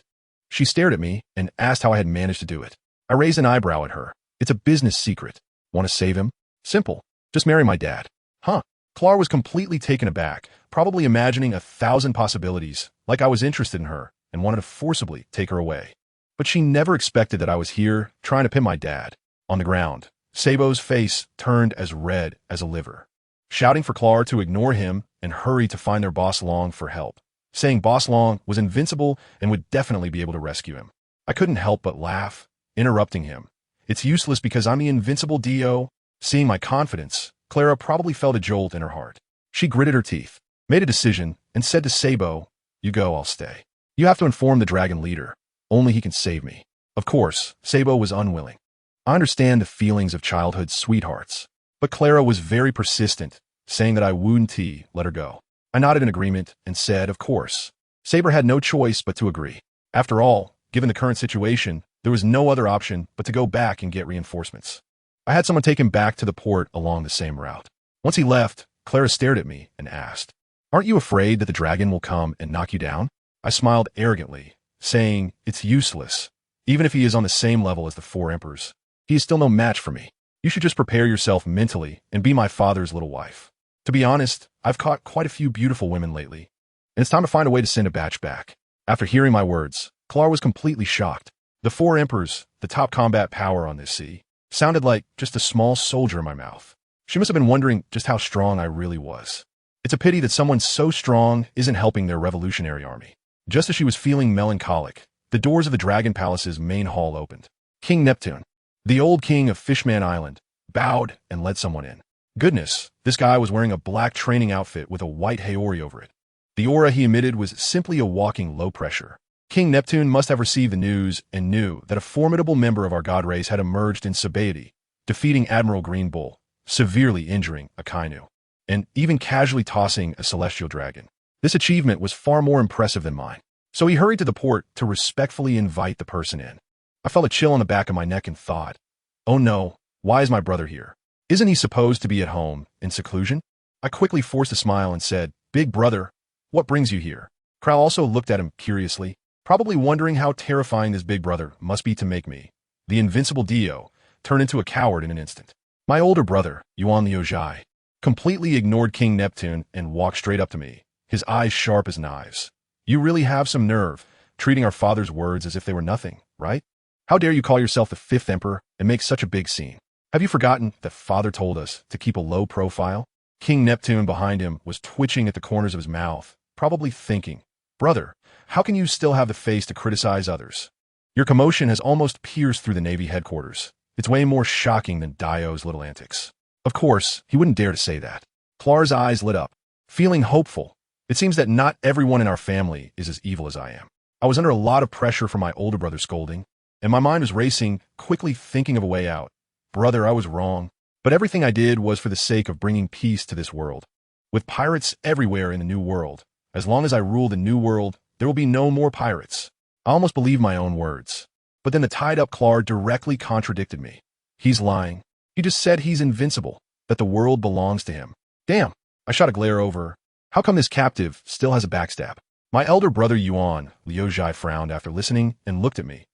She stared at me and asked how I had managed to do it. I raised an eyebrow at her. It's a business secret. Want to save him? Simple. Just marry my dad. Huh. Clara was completely taken aback, probably imagining 1,000 possibilities, like I was interested in her and wanted to forcibly take her away. But she never expected that I was here trying to pin my dad. On the ground, Sabo's face turned as red as a liver, shouting for Clara to ignore him and hurry to find their Boss Long for help, saying Boss Long was invincible and would definitely be able to rescue him. I couldn't help but laugh, interrupting him. It's useless because I'm the invincible Dio. Seeing my confidence, Clara probably felt a jolt in her heart. She gritted her teeth, made a decision, and said to Sabo, You go, I'll stay. You have to inform the dragon leader. Only he can save me. Of course, Sabo was unwilling. I understand the feelings of childhood sweethearts. But Clara was very persistent, saying that I wouldn't let her go. I nodded in agreement and said, of course. Saber had no choice but to agree. After all, given the current situation, there was no other option but to go back and get reinforcements. I had someone take him back to the port along the same route. Once he left, Clara stared at me and asked, "Aren't you afraid that the dragon will come and knock you down?" I smiled arrogantly, saying, "It's useless. Even if he is on the same level as the four emperors, he is still no match for me. You should just prepare yourself mentally and be my father's little wife." To be honest, I've caught quite a few beautiful women lately, and it's time to find a way to send a batch back. After hearing my words, Clara was completely shocked. The four emperors, the top combat power on this sea, sounded like just a small soldier in my mouth. She must have been wondering just how strong I really was. It's a pity that someone so strong isn't helping their revolutionary army. Just as she was feeling melancholic, the doors of the Dragon Palace's main hall opened. King Neptune, the old king of Fishman Island, bowed and led someone in. Goodness, this guy was wearing a black training outfit with a white haori over it. The aura he emitted was simply a walking low pressure. King Neptune must have received the news and knew that a formidable member of our god race had emerged in Sabaody, defeating Admiral Green Bull, severely injuring a Kainu, and even casually tossing a celestial dragon. This achievement was far more impressive than mine. So he hurried to the port to respectfully invite the person in. I felt a chill on the back of my neck and thought, oh no, why is my brother here? Isn't he supposed to be at home, in seclusion? I quickly forced a smile and said, "Big brother, what brings you here?" Crow also looked at him curiously, probably wondering how terrifying this big brother must be to make me, the invincible Dio, turn into a coward in an instant. My older brother, Yuan Liujai, completely ignored King Neptune and walked straight up to me, his eyes sharp as knives. "You really have some nerve, treating our father's words as if they were nothing, right? How dare you call yourself the fifth emperor and make such a big scene? Have you forgotten that father told us to keep a low profile?" King Neptune behind him was twitching at the corners of his mouth, probably thinking, "Brother, how can you still have the face to criticize others? Your commotion has almost pierced through the Navy headquarters. It's way more shocking than Dio's little antics." Of course, he wouldn't dare to say that. Clara's eyes lit up, feeling hopeful. It seems that not everyone in our family is as evil as I am. I was under a lot of pressure from my older brother's scolding, and my mind was racing, quickly thinking of a way out. Brother, I was wrong, but everything I did was for the sake of bringing peace to this world. With pirates everywhere in the New World, as long as I rule the New World, there will be no more pirates. I almost believed my own words. But then the tied-up Clar directly contradicted me. He's lying. He just said he's invincible, that the world belongs to him. Damn, I shot a glare over. How come this captive still has a backstab? My elder brother Yuan Liujai frowned after listening and looked at me.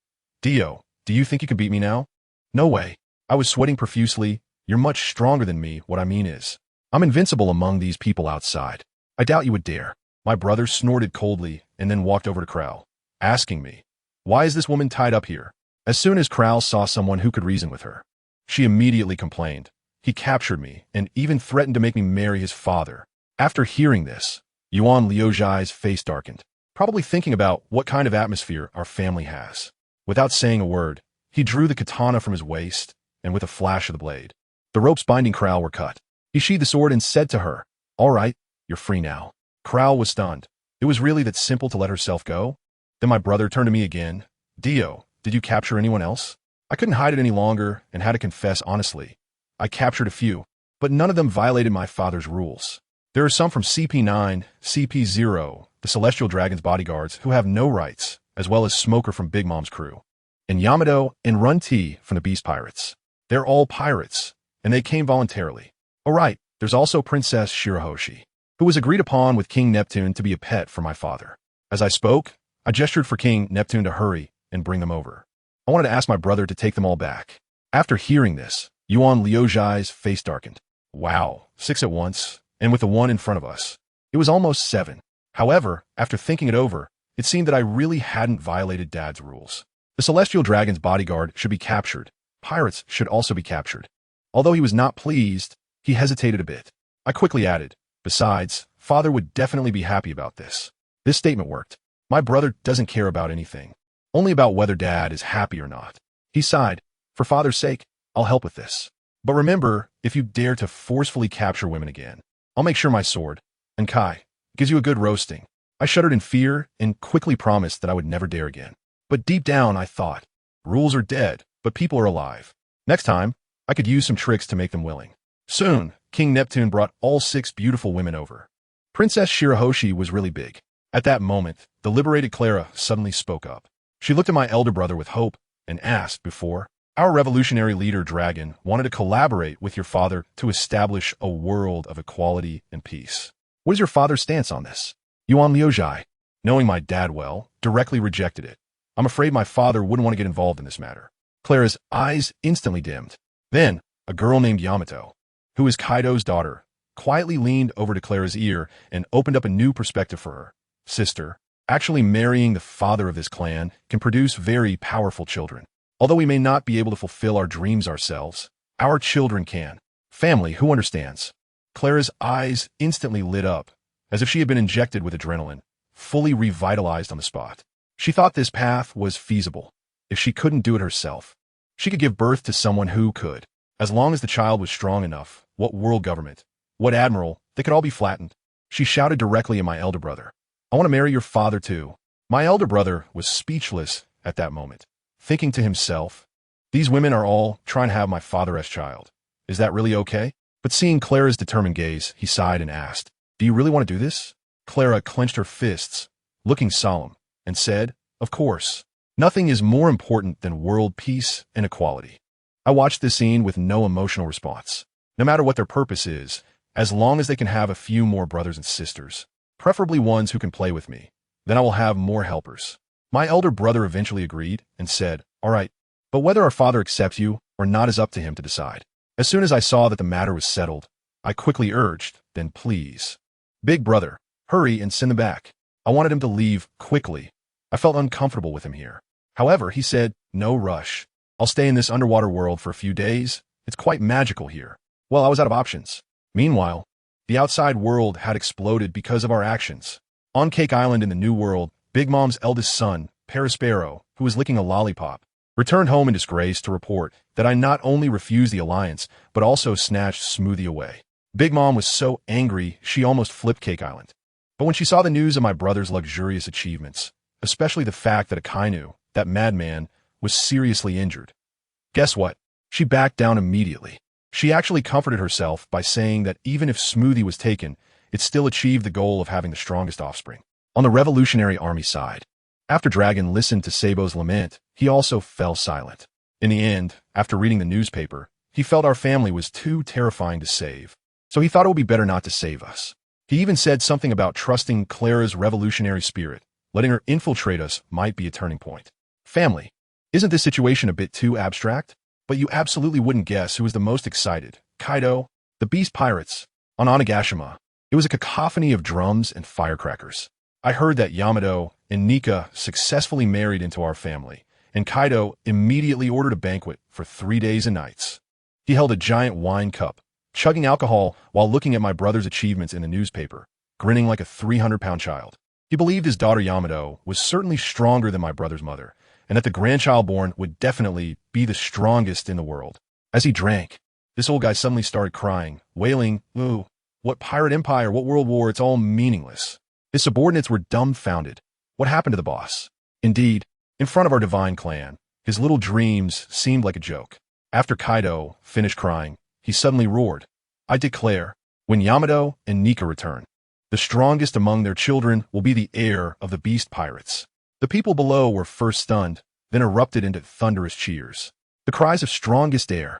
"Dio, do you think you can beat me now?" "No way." I was sweating profusely. "You're much stronger than me. What I mean is, I'm invincible among these people outside. I doubt you would dare." My brother snorted coldly and then walked over to Crow, asking me, "Why is this woman tied up here?" As soon as Crow saw someone who could reason with her, she immediately complained. He captured me and even threatened to make me marry his father. After hearing this, Yuan Liujai's face darkened, probably thinking about what kind of atmosphere our family has. Without saying a word, he drew the katana from his waist, and with a flash of the blade, the ropes binding Crow were cut. He sheathed the sword and said to her, "All right, you're free now." Crow was stunned. It was really that simple to let herself go? Then my brother turned to me again. "Dio, did you capture anyone else?" I couldn't hide it any longer and had to confess honestly. I captured a few, but none of them violated my father's rules. There are some from CP9, CP0, the Celestial Dragon's bodyguards, who have no rights, as well as Smoker from Big Mom's crew, and Yamato and Run T from the Beast Pirates. They're all pirates, and they came voluntarily. Oh right, there's also Princess Shirahoshi, who was agreed upon with King Neptune to be a pet for my father. As I spoke, I gestured for King Neptune to hurry and bring them over. I wanted to ask my brother to take them all back. After hearing this, Yuan Liujai's face darkened. Wow, 6 at once, and with the one in front of us. It was almost 7. However, after thinking it over, it seemed that I really hadn't violated Dad's rules. The Celestial Dragon's bodyguard should be captured. Pirates should also be captured. Although he was not pleased, he hesitated a bit. I quickly added, "Besides, Father would definitely be happy about this." This statement worked. My brother doesn't care about anything, only about whether Dad is happy or not. He sighed. "For Father's sake, I'll help with this. But remember, if you dare to forcefully capture women again, I'll make sure my sword, and Kai, gives you a good roasting." I shuddered in fear and quickly promised that I would never dare again. But deep down, I thought, rules are dead, but people are alive. Next time, I could use some tricks to make them willing. Soon, King Neptune brought all 6 beautiful women over. Princess Shirahoshi was really big. At that moment, the liberated Clara suddenly spoke up. She looked at my elder brother with hope and asked before, "Our revolutionary leader, Dragon, wanted to collaborate with your father to establish a world of equality and peace. What is your father's stance on this?" Yuan Liujai, knowing my dad well, directly rejected it. I'm afraid my father wouldn't want to get involved in this matter. Clara's eyes instantly dimmed. Then, a girl named Yamato, who is Kaido's daughter, quietly leaned over to Clara's ear and opened up a new perspective for her. "Sister, actually marrying the father of this clan can produce very powerful children. Although we may not be able to fulfill our dreams ourselves, our children can. Family, who understands?" Clara's eyes instantly lit up, as if she had been injected with adrenaline, fully revitalized on the spot. She thought this path was feasible. If she couldn't do it herself, she could give birth to someone who could. As long as the child was strong enough, what world government, what admiral, they could all be flattened. She shouted directly at my elder brother, "I want to marry your father too." My elder brother was speechless at that moment, thinking to himself, "These women are all trying to have my father as child. Is that really okay?" But seeing Clara's determined gaze, he sighed and asked, "Do you really want to do this?" Clara clenched her fists, looking solemn, and said, "Of course. Nothing is more important than world peace and equality." I watched this scene with no emotional response. No matter what their purpose is, as long as they can have a few more brothers and sisters, preferably ones who can play with me, then I will have more helpers. My elder brother eventually agreed and said, "All right, but whether our father accepts you or not is up to him to decide." As soon as I saw that the matter was settled, I quickly urged, "Then please, big brother, hurry and send them back." I wanted him to leave quickly. I felt uncomfortable with him here. However, he said, "No rush. I'll stay in this underwater world for a few days. It's quite magical here." Well, I was out of options. Meanwhile, the outside world had exploded because of our actions. On Cake Island in the New World, Big Mom's eldest son, Perispero, who was licking a lollipop, returned home in disgrace to report that I not only refused the alliance, but also snatched Smoothie away. Big Mom was so angry she almost flipped Cake Island. But when she saw the news of my brother's luxurious achievements, especially the fact that Akainu, that madman, was seriously injured, guess what? She backed down immediately. She actually comforted herself by saying that even if Smoothie was taken, it still achieved the goal of having the strongest offspring. On the Revolutionary Army side, after Dragon listened to Sabo's lament, he also fell silent. In the end, after reading the newspaper, he felt our family was too terrifying to save, so he thought it would be better not to save us. He even said something about trusting Clara's revolutionary spirit. Letting her infiltrate us might be a turning point. Family. Isn't this situation a bit too abstract? But you absolutely wouldn't guess who was the most excited. Kaido, the Beast Pirates. On Onigashima, it was a cacophony of drums and firecrackers. I heard that Yamato and Nika successfully married into our family, and Kaido immediately ordered a banquet for 3 days and nights. He held a giant wine cup, chugging alcohol while looking at my brother's achievements in the newspaper, grinning like a 300-pound child. He believed his daughter Yamato was certainly stronger than my brother's mother, and that the grandchild born would definitely be the strongest in the world. As he drank, this old guy suddenly started crying, wailing, "Ooh, what pirate empire, what world war, it's all meaningless." His subordinates were dumbfounded. What happened to the boss? Indeed, in front of our divine clan, his little dreams seemed like a joke. After Kaido finished crying, he suddenly roared, "I declare, when Yamato and Nika return, the strongest among their children will be the heir of the Beast Pirates." The people below were first stunned, then erupted into thunderous cheers. The cries of strongest heir,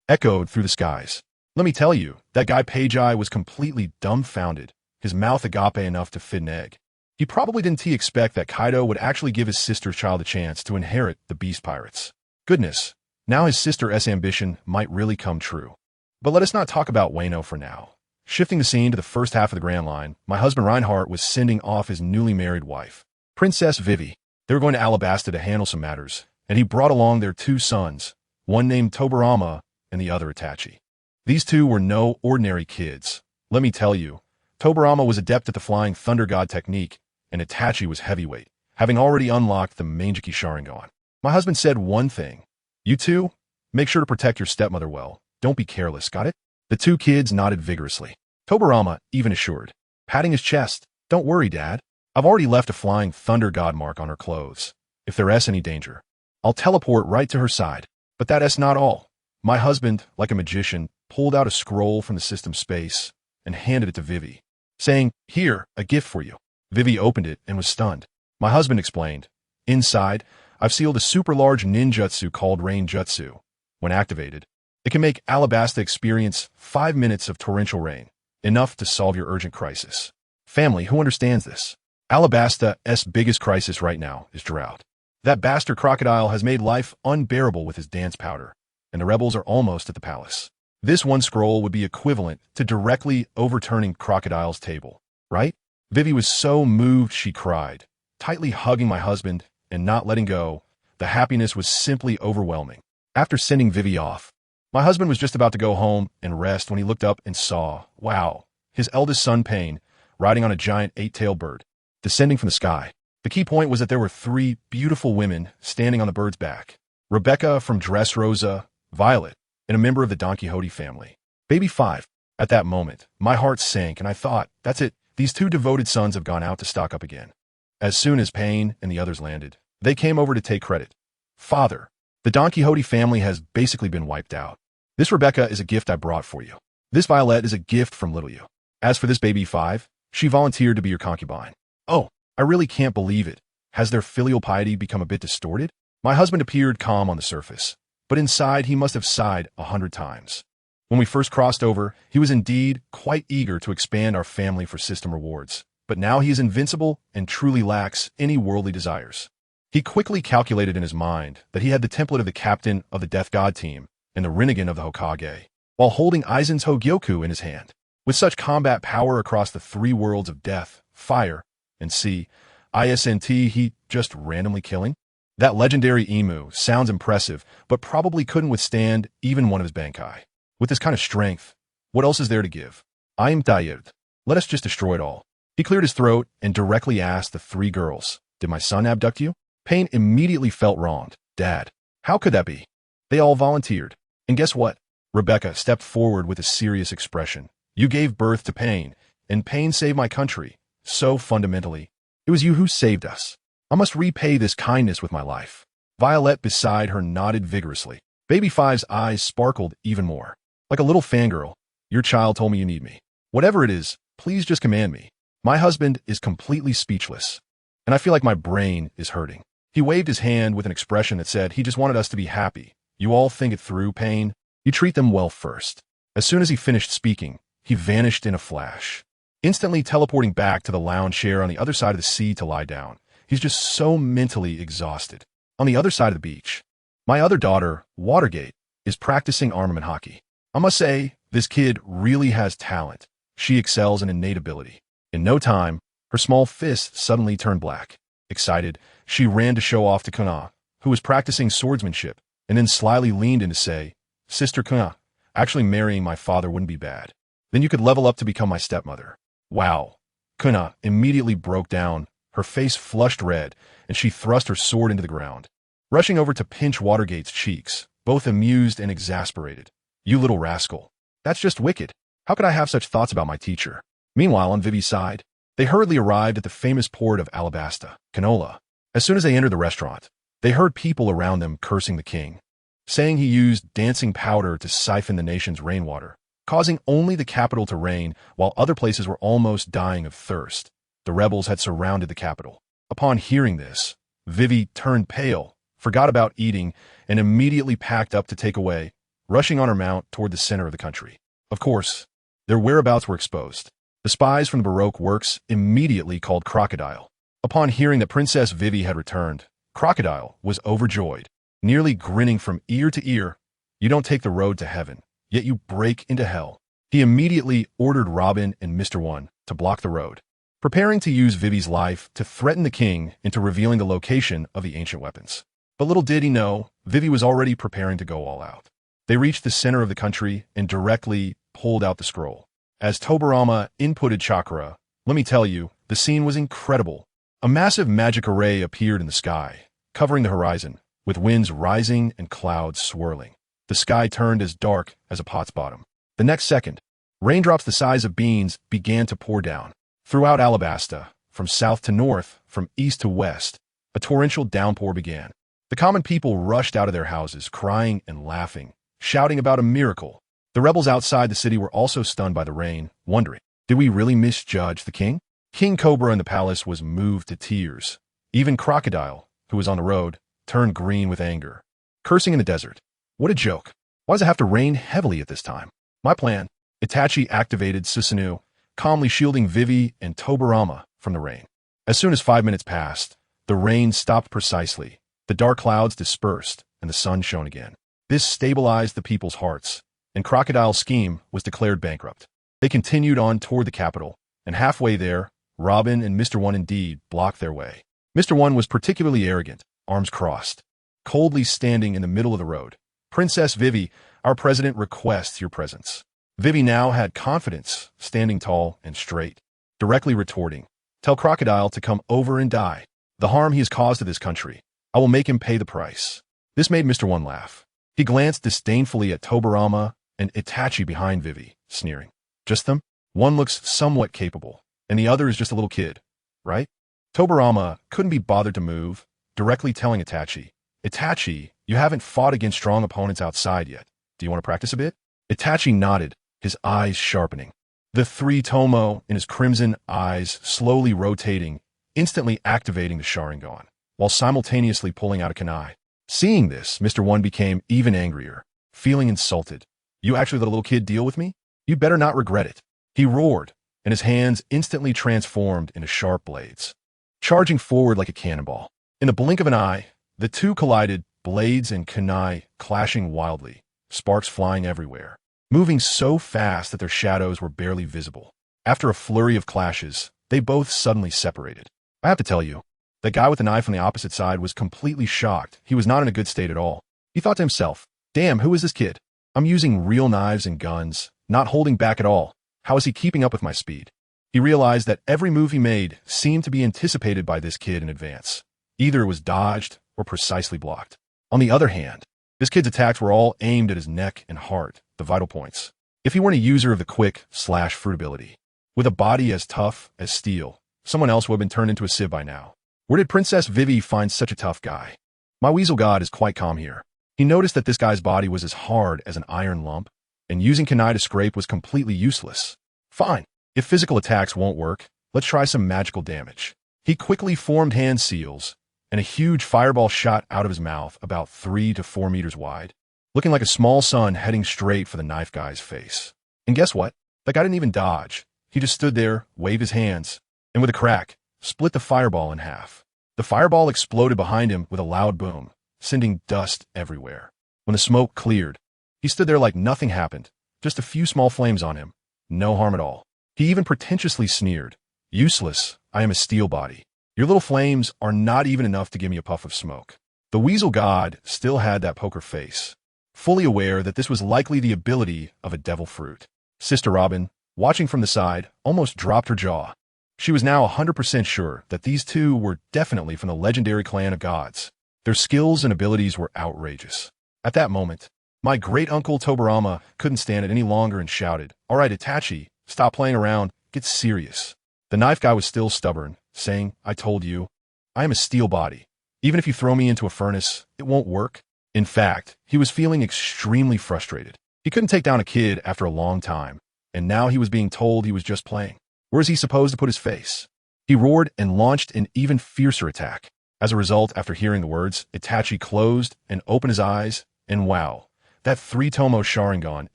echoed through the skies. Let me tell you, that guy Pagei was completely dumbfounded, his mouth agape enough to fit an egg. He probably didn't expect that Kaido would actually give his sister's child a chance to inherit the Beast Pirates. Goodness, now his sister's ambition might really come true. But let us not talk about Wano for now. Shifting the scene to the first half of the Grand Line, my husband Reinhardt was sending off his newly married wife, Princess Vivi. They were going to Alabasta to handle some matters, and he brought along their 2 sons, one named Tobarama and the other Itachi. These 2 were no ordinary kids. Let me tell you, Tobarama was adept at the Flying Thunder God technique, and Itachi was heavyweight, having already unlocked the Mangeki Sharingan. My husband said one thing: "You 2, make sure to protect your stepmother well. Don't be careless, got it?" The 2 kids nodded vigorously. Tobarama even assured, patting his chest, "Don't worry, Dad. I've already left a flying thunder god mark on her clothes. If there's any danger, I'll teleport right to her side. But that's not all. My husband, like a magician, pulled out a scroll from the system's space and handed it to Vivi, saying, "Here, a gift for you." Vivi opened it and was stunned. My husband explained, "Inside, I've sealed a super large ninjutsu called Rain Jutsu. When activated, it can make Alabasta experience 5 minutes of torrential rain, enough to solve your urgent crisis." Family, who understands this? Alabasta's biggest crisis right now is drought. That bastard crocodile has made life unbearable with his dance powder, and the rebels are almost at the palace. This one scroll would be equivalent to directly overturning Crocodile's table, right? Vivi was so moved she cried, tightly hugging my husband and not letting go. The happiness was simply overwhelming. After sending Vivi off, my husband was just about to go home and rest when he looked up and saw, wow, his eldest son Payne, riding on a giant 8-tailed bird, descending from the sky. The key point was that there were 3 beautiful women standing on the bird's back. Rebecca from Dressrosa, Violet, and a member of the Don Quixote family. Baby 5. At that moment, my heart sank and I thought, that's it, these 2 devoted sons have gone out to stock up again. As soon as Payne and the others landed, they came over to take credit. "Father, the Don Quixote family has basically been wiped out. This Rebecca is a gift I brought for you. This Violet is a gift from little you. As for this baby 5, she volunteered to be your concubine." Oh, I really can't believe it. Has their filial piety become a bit distorted? My husband appeared calm on the surface, but inside he must have sighed 100 times. When we first crossed over, he was indeed quite eager to expand our family for system rewards, but now he is invincible and truly lacks any worldly desires. He quickly calculated in his mind that he had the template of the captain of the Death God team and the Rinnegan of the Hokage, while holding Aizen's Hogyoku in his hand. With such combat power across the 3 worlds of death, fire, and sea, he just randomly killing? That legendary emu sounds impressive, but probably couldn't withstand even one of his Bankai. With this kind of strength, what else is there to give? I am tired. Let us just destroy it all. He cleared his throat and directly asked the 3 girls, "Did my son abduct you?" Payne immediately felt wronged. "Dad, how could that be?" They all volunteered. And guess what? Rebecca stepped forward with a serious expression. "You gave birth to Payne, and Payne saved my country. So fundamentally, it was you who saved us. I must repay this kindness with my life." Violet beside her nodded vigorously. Baby 5's eyes sparkled even more. Like a little fangirl, "Your child told me you need me. Whatever it is, please just command me." My husband is completely speechless, and I feel like my brain is hurting. He waved his hand with an expression that said he just wanted us to be happy. "You all think it through, Payne. You treat them well first." As soon as he finished speaking, he vanished in a flash, instantly teleporting back to the lounge chair on the other side of the sea to lie down. He's just so mentally exhausted. On the other side of the beach, my other daughter, Watergate, is practicing armament hockey. I must say, this kid really has talent. She excels in innate ability. In no time, her small fist suddenly turned black. Excited, she ran to show off to Kuna, who was practicing swordsmanship, and then slyly leaned in to say, "Sister Kuna, actually marrying my father wouldn't be bad. Then you could level up to become my stepmother." Wow. Kuna immediately broke down, her face flushed red, and she thrust her sword into the ground, rushing over to pinch Watergate's cheeks, both amused and exasperated. "You little rascal. That's just wicked. How could I have such thoughts about my teacher?" Meanwhile, on Vivi's side, they hurriedly arrived at the famous port of Alabasta, Canola. As soon as they entered the restaurant, they heard people around them cursing the king, saying he used dancing powder to siphon the nation's rainwater, causing only the capital to rain while other places were almost dying of thirst. The rebels had surrounded the capital. Upon hearing this, Vivi turned pale, forgot about eating, and immediately packed up to take away, rushing on her mount toward the center of the country. Of course, their whereabouts were exposed. The spies from the Baroque works immediately called Crocodile. Upon hearing that Princess Vivi had returned, Crocodile was overjoyed, nearly grinning from ear to ear. "You don't take the road to heaven, yet you break into hell." He immediately ordered Robin and Mr. One to block the road, preparing to use Vivi's life to threaten the king into revealing the location of the ancient weapons. But little did he know, Vivi was already preparing to go all out. They reached the center of the country and directly pulled out the scroll. As Tobarama inputted chakra, let me tell you, the scene was incredible. A massive magic array appeared in the sky, covering the horizon, with winds rising and clouds swirling. The sky turned as dark as a pot's bottom. The next second, raindrops the size of beans began to pour down. Throughout Alabasta, from south to north, from east to west, a torrential downpour began. The common people rushed out of their houses, crying and laughing, shouting about a miracle. The rebels outside the city were also stunned by the rain, wondering, did we really misjudge the king? King Cobra in the palace was moved to tears. Even Crocodile, who was on the road, turned green with anger. Cursing in the desert. What a joke. Why does it have to rain heavily at this time? My plan. Itachi activated Susanoo, calmly shielding Vivi and Tobirama from the rain. As soon as 5 minutes passed, the rain stopped precisely. The dark clouds dispersed, and the sun shone again. This stabilized the people's hearts, and Crocodile's scheme was declared bankrupt. They continued on toward the capital, and halfway there, Robin and Mr. One indeed blocked their way. Mr. One was particularly arrogant, arms crossed, coldly standing in the middle of the road. Princess Vivi, our president requests your presence. Vivi now had confidence, standing tall and straight, directly retorting, tell Crocodile to come over and die. The harm he has caused to this country, I will make him pay the price. This made Mr. One laugh. He glanced disdainfully at Tobirama and Itachi behind Vivi, sneering. Just them? One looks somewhat capable, and the other is just a little kid, right? Tobirama couldn't be bothered to move, directly telling Itachi, Itachi, you haven't fought against strong opponents outside yet. Do you want to practice a bit? Itachi nodded, his eyes sharpening. The three Tomo in his crimson eyes slowly rotating, instantly activating the Sharingan, while simultaneously pulling out a kunai. Seeing this, Mr. One became even angrier, feeling insulted. You actually let a little kid deal with me? You better not regret it. He roared, and his hands instantly transformed into sharp blades, charging forward like a cannonball. In the blink of an eye, the two collided, blades and kunai clashing wildly, sparks flying everywhere, moving so fast that their shadows were barely visible. After a flurry of clashes, they both suddenly separated. I have to tell you, the guy with the knife on the opposite side was completely shocked. He was not in a good state at all. He thought to himself, damn, who is this kid? I'm using real knives and guns, not holding back at all. How is he keeping up with my speed? He realized that every move he made seemed to be anticipated by this kid in advance. Either it was dodged or precisely blocked. On the other hand, this kid's attacks were all aimed at his neck and heart, the vital points. If he weren't a user of the quick/fruit ability, with a body as tough as steel, someone else would have been turned into a sieve by now. Where did Princess Vivi find such a tough guy? My weasel god is quite calm here. He noticed that this guy's body was as hard as an iron lump, and using kunai to scrape was completely useless. Fine. If physical attacks won't work, let's try some magical damage. He quickly formed hand seals, and a huge fireball shot out of his mouth about 3 to 4 meters wide, looking like a small sun heading straight for the knife guy's face. And guess what? That guy didn't even dodge. He just stood there, waved his hands, and with a crack, split the fireball in half. The fireball exploded behind him with a loud boom, sending dust everywhere. When the smoke cleared, he stood there like nothing happened, just a few small flames on him, no harm at all. He even pretentiously sneered, useless, I am a steel body. Your little flames are not even enough to give me a puff of smoke. The weasel god still had that poker face, fully aware that this was likely the ability of a devil fruit. Sister Robin, watching from the side, almost dropped her jaw. She was now 100% sure that these two were definitely from the legendary clan of gods. Their skills and abilities were outrageous. At that moment, my great-uncle Tobirama couldn't stand it any longer and shouted, all right, Itachi, stop playing around, get serious. The knife guy was still stubborn, saying, I told you, I am a steel body. Even if you throw me into a furnace, it won't work. In fact, he was feeling extremely frustrated. He couldn't take down a kid after a long time, and now he was being told he was just playing. Where is he supposed to put his face? He roared and launched an even fiercer attack. As a result, after hearing the words, Itachi closed and opened his eyes, and wow, that 3-tomo Sharingan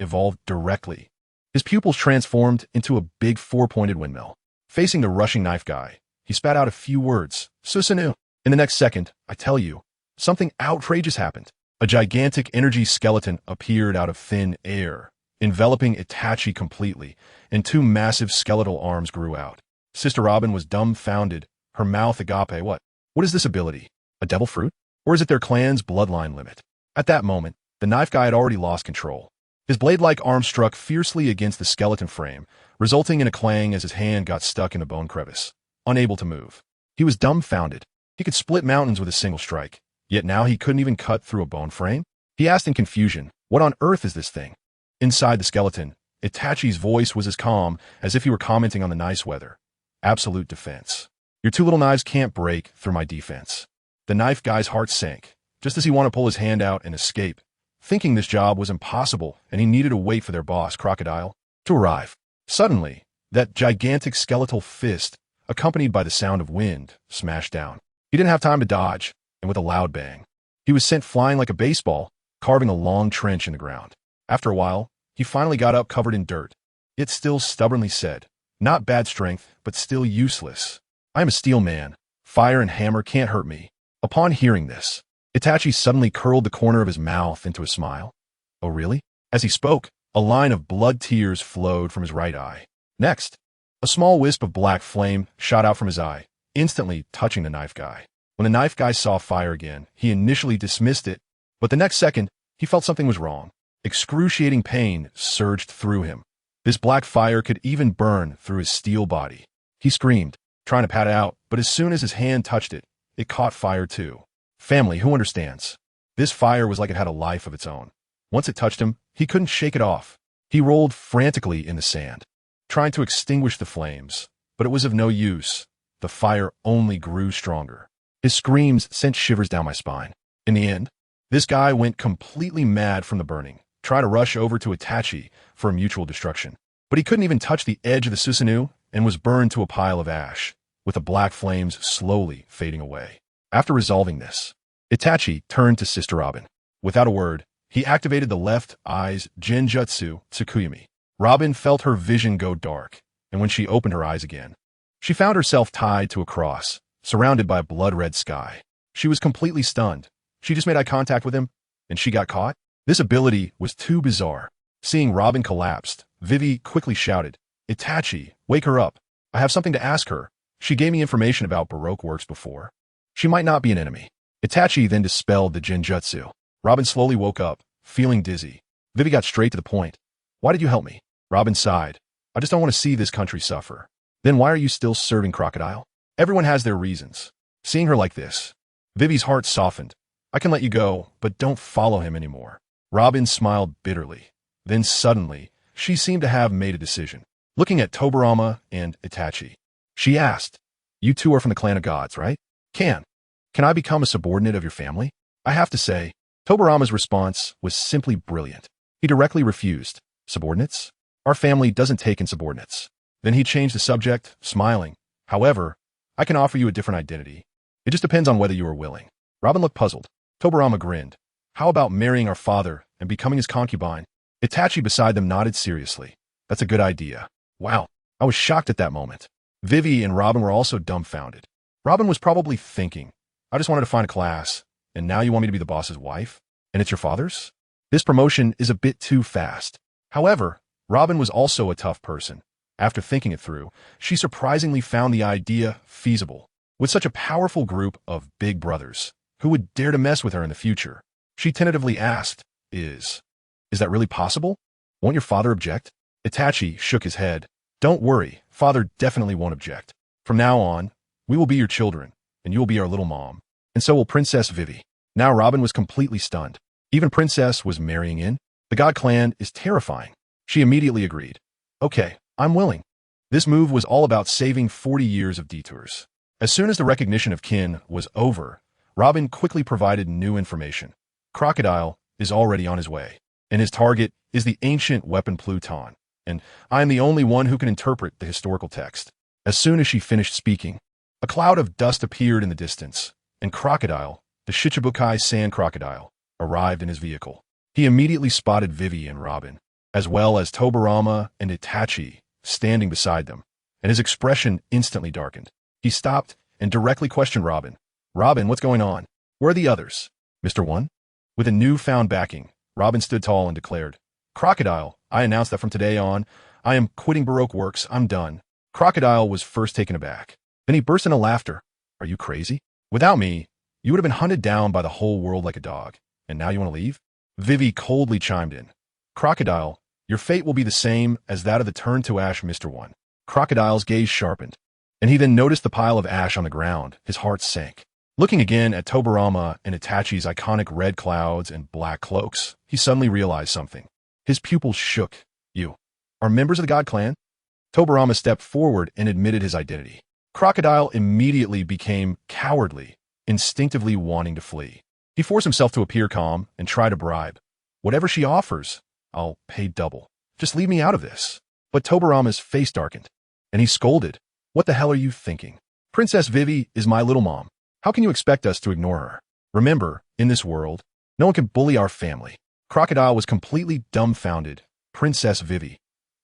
evolved directly. His pupils transformed into a big 4-pointed windmill. Facing the rushing knife guy, he spat out a few words, Susanoo. In the next second, I tell you, something outrageous happened. A gigantic energy skeleton appeared out of thin air, enveloping Itachi completely, and 2 massive skeletal arms grew out. Sister Robin was dumbfounded, her mouth agape. What is this ability? A devil fruit? Or is it their clan's bloodline limit? At that moment, the knife guy had already lost control. His blade-like arm struck fiercely against the skeleton frame, resulting in a clang as his hand got stuck in a bone crevice, unable to move. He was dumbfounded. He could split mountains with a single strike, yet now he couldn't even cut through a bone frame? He asked in confusion, what on earth is this thing? Inside the skeleton, Itachi's voice was as calm as if he were commenting on the nice weather. Absolute defense. Your two little knives can't break through my defense. The knife guy's heart sank, just as he wanted to pull his hand out and escape, thinking this job was impossible and he needed to wait for their boss, Crocodile, to arrive. Suddenly, that gigantic skeletal fist, accompanied by the sound of wind, smashed down. He didn't have time to dodge, and with a loud bang, he was sent flying like a baseball, carving a long trench in the ground. After a while, he finally got up covered in dirt. It still stubbornly said, "Not bad strength, but still useless. I am a steel man. Fire and hammer can't hurt me." Upon hearing this, Itachi suddenly curled the corner of his mouth into a smile. "Oh, really?" As he spoke, a line of blood tears flowed from his right eye. Next, a small wisp of black flame shot out from his eye, instantly touching the knife guy. When the knife guy saw fire again, he initially dismissed it, but the next second, he felt something was wrong. Excruciating pain surged through him. This black fire could even burn through his steel body. He screamed, trying to pat it out, but as soon as his hand touched it, it caught fire too. Family, who understands? This fire was like it had a life of its own. Once it touched him, he couldn't shake it off. He rolled frantically in the sand, trying to extinguish the flames, but it was of no use. The fire only grew stronger. His screams sent shivers down my spine. In the end, this guy went completely mad from the burning, tried to rush over to Itachi for mutual destruction. But he couldn't even touch the edge of the Susanoo and was burned to a pile of ash, with the black flames slowly fading away. After resolving this, Itachi turned to Sister Robin. Without a word, he activated the left eye's Genjutsu Tsukuyami. Robin felt her vision go dark, and when she opened her eyes again, she found herself tied to a cross, surrounded by a blood-red sky. She was completely stunned. She just made eye contact with him, and she got caught. This ability was too bizarre. Seeing Robin collapsed, Vivi quickly shouted, "Itachi, wake her up. I have something to ask her. She gave me information about Baroque works before. She might not be an enemy." Itachi then dispelled the Genjutsu. Robin slowly woke up, feeling dizzy. Vivi got straight to the point. "Why did you help me?" Robin sighed. "I just don't want to see this country suffer." "Then why are you still serving Crocodile?" "Everyone has their reasons." Seeing her like this, Vivi's heart softened. "I can let you go, but don't follow him anymore." Robin smiled bitterly. Then suddenly, she seemed to have made a decision. Looking at Tobirama and Itachi, she asked, "You two are from the clan of gods, right? Can I become a subordinate of your family?" I have to say, Tobirama's response was simply brilliant. He directly refused. "Subordinates? Our family doesn't take in subordinates." Then he changed the subject, smiling. "However, I can offer you a different identity. It just depends on whether you are willing." Robin looked puzzled. Tobirama grinned. "How about marrying our father and becoming his concubine?" Itachi beside them nodded seriously. "That's a good idea." Wow, I was shocked at that moment. Vivi and Robin were also dumbfounded. Robin was probably thinking, "I just wanted to find a class, and now you want me to be the boss's wife? And it's your father's? This promotion is a bit too fast." However, Robin was also a tough person. After thinking it through, she surprisingly found the idea feasible. With such a powerful group of big brothers, who would dare to mess with her in the future? She tentatively asked, Is that really possible? Won't your father object?" Itachi shook his head. "Don't worry, father definitely won't object. From now on, we will be your children, and you will be our little mom. And so will Princess Vivi." Now Robin was completely stunned. Even Princess was marrying in? The God clan is terrifying. She immediately agreed. "Okay, I'm willing." This move was all about saving 40 years of detours. As soon as the recognition of kin was over, Robin quickly provided new information. Crocodile is already on his way, and his target is the ancient weapon Pluton, and I am the only one who can interpret the historical text. As soon as she finished speaking, a cloud of dust appeared in the distance, and Crocodile, the Shichibukai sand crocodile, arrived in his vehicle. He immediately spotted Vivi and Robin, as well as Tobirama and Itachi standing beside them, and his expression instantly darkened. He stopped and directly questioned Robin. "Robin, what's going on? Where are the others?" "Mr. One?" With a newfound backing, Robin stood tall and declared, "Crocodile, I announced that from today on, I am quitting Baroque works. I'm done." Crocodile was first taken aback. Then he burst into laughter. "Are you crazy? Without me, you would have been hunted down by the whole world like a dog. And now you want to leave?" Vivi coldly chimed in. "Crocodile, your fate will be the same as that of the turned to ash Mr. One." Crocodile's gaze sharpened, and he then noticed the pile of ash on the ground. His heart sank. Looking again at Tobirama and Itachi's iconic red clouds and black cloaks, he suddenly realized something. His pupils shook. "You are members of the God clan?" Tobirama stepped forward and admitted his identity. Crocodile immediately became cowardly, instinctively wanting to flee. He forced himself to appear calm and try to bribe. Whatever she offers, I'll pay double. Just leave me out of this. But Tobarama's face darkened, and he scolded. What the hell are you thinking? Princess Vivi is my little mom. How can you expect us to ignore her? Remember, in this world, no one can bully our family. Crocodile was completely dumbfounded. Princess Vivi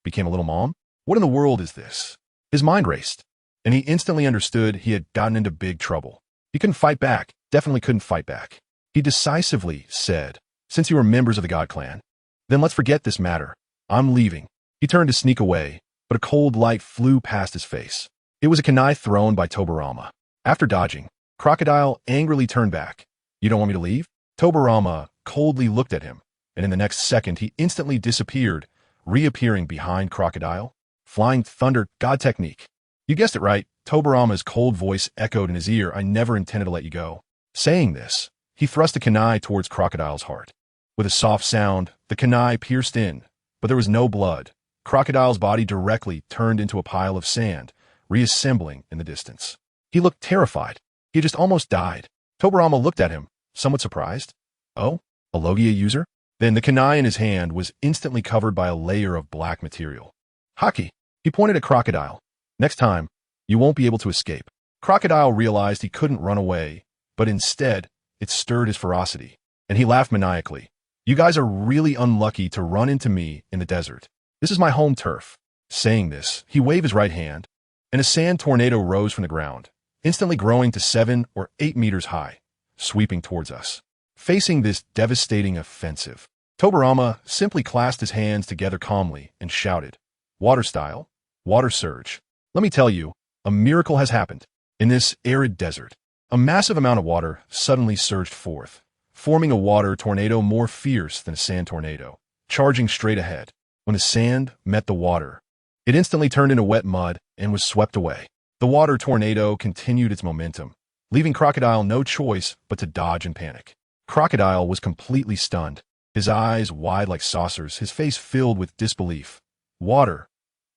became a little mom? What in the world is this? His mind raced, and he instantly understood he had gotten into big trouble. He couldn't fight back, definitely couldn't fight back. He decisively said, since you are members of the God Clan, then let's forget this matter. I'm leaving. He turned to sneak away, but a cold light flew past his face. It was a kunai thrown by Tobarama. After dodging, Crocodile angrily turned back. You don't want me to leave? Tobarama coldly looked at him, and in the next second he instantly disappeared, reappearing behind Crocodile. Flying Thunder God Technique. You guessed it right, Tobarama's cold voice echoed in his ear. I never intended to let you go. Saying this, he thrust a kunai towards Crocodile's heart. With a soft sound, the kunai pierced in, but there was no blood. Crocodile's body directly turned into a pile of sand, reassembling in the distance. He looked terrified. He had just almost died. Tobarama looked at him, somewhat surprised. Oh, a Logia user? Then the kunai in his hand was instantly covered by a layer of black material. Haki. He pointed at Crocodile. Next time, you won't be able to escape. Crocodile realized he couldn't run away, but instead, it stirred his ferocity, and he laughed maniacally. You guys are really unlucky to run into me in the desert. This is my home turf. Saying this, he waved his right hand, and a sand tornado rose from the ground, instantly growing to 7 or 8 meters high, sweeping towards us. Facing this devastating offensive, Tobarama simply clasped his hands together calmly and shouted, Water style, water surge. Let me tell you, a miracle has happened. In this arid desert, a massive amount of water suddenly surged forth, forming a water tornado more fierce than a sand tornado, charging straight ahead. When the sand met the water, it instantly turned into wet mud and was swept away. The water tornado continued its momentum, leaving Crocodile no choice but to dodge and panic. Crocodile was completely stunned, his eyes wide like saucers, his face filled with disbelief. Water.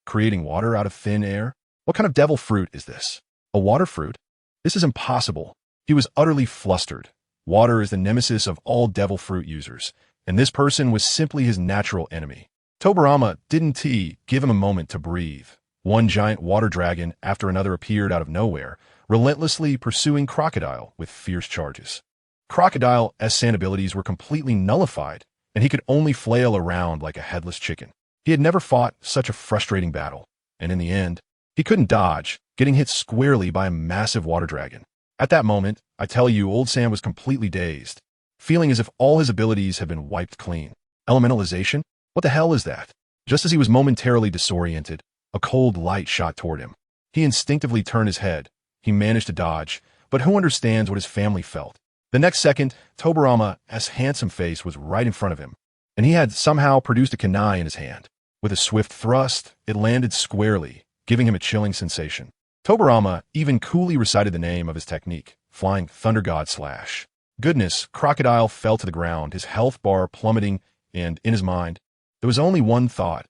Creating water out of thin air? What kind of devil fruit is this? A water fruit? This is impossible. He was utterly flustered. Water is the nemesis of all devil fruit users, and this person was simply his natural enemy. Tobarama didn't give him a moment to breathe. One giant water dragon after another appeared out of nowhere, relentlessly pursuing Crocodile with fierce charges. Crocodile's sand abilities were completely nullified, and he could only flail around like a headless chicken. He had never fought such a frustrating battle, and in the end, he couldn't dodge, getting hit squarely by a massive water dragon. At that moment, I tell you, old Sam was completely dazed, feeling as if all his abilities had been wiped clean. Elementalization? What the hell is that? Just as he was momentarily disoriented, a cold light shot toward him. He instinctively turned his head. He managed to dodge, but who understands what his family felt? The next second, Tobarama's handsome face was right in front of him, and he had somehow produced a kunai in his hand. With a swift thrust, it landed squarely, giving him a chilling sensation. Tobarama even coolly recited the name of his technique, Flying Thunder God Slash. Goodness, Crocodile fell to the ground, his health bar plummeting, and in his mind, there was only one thought.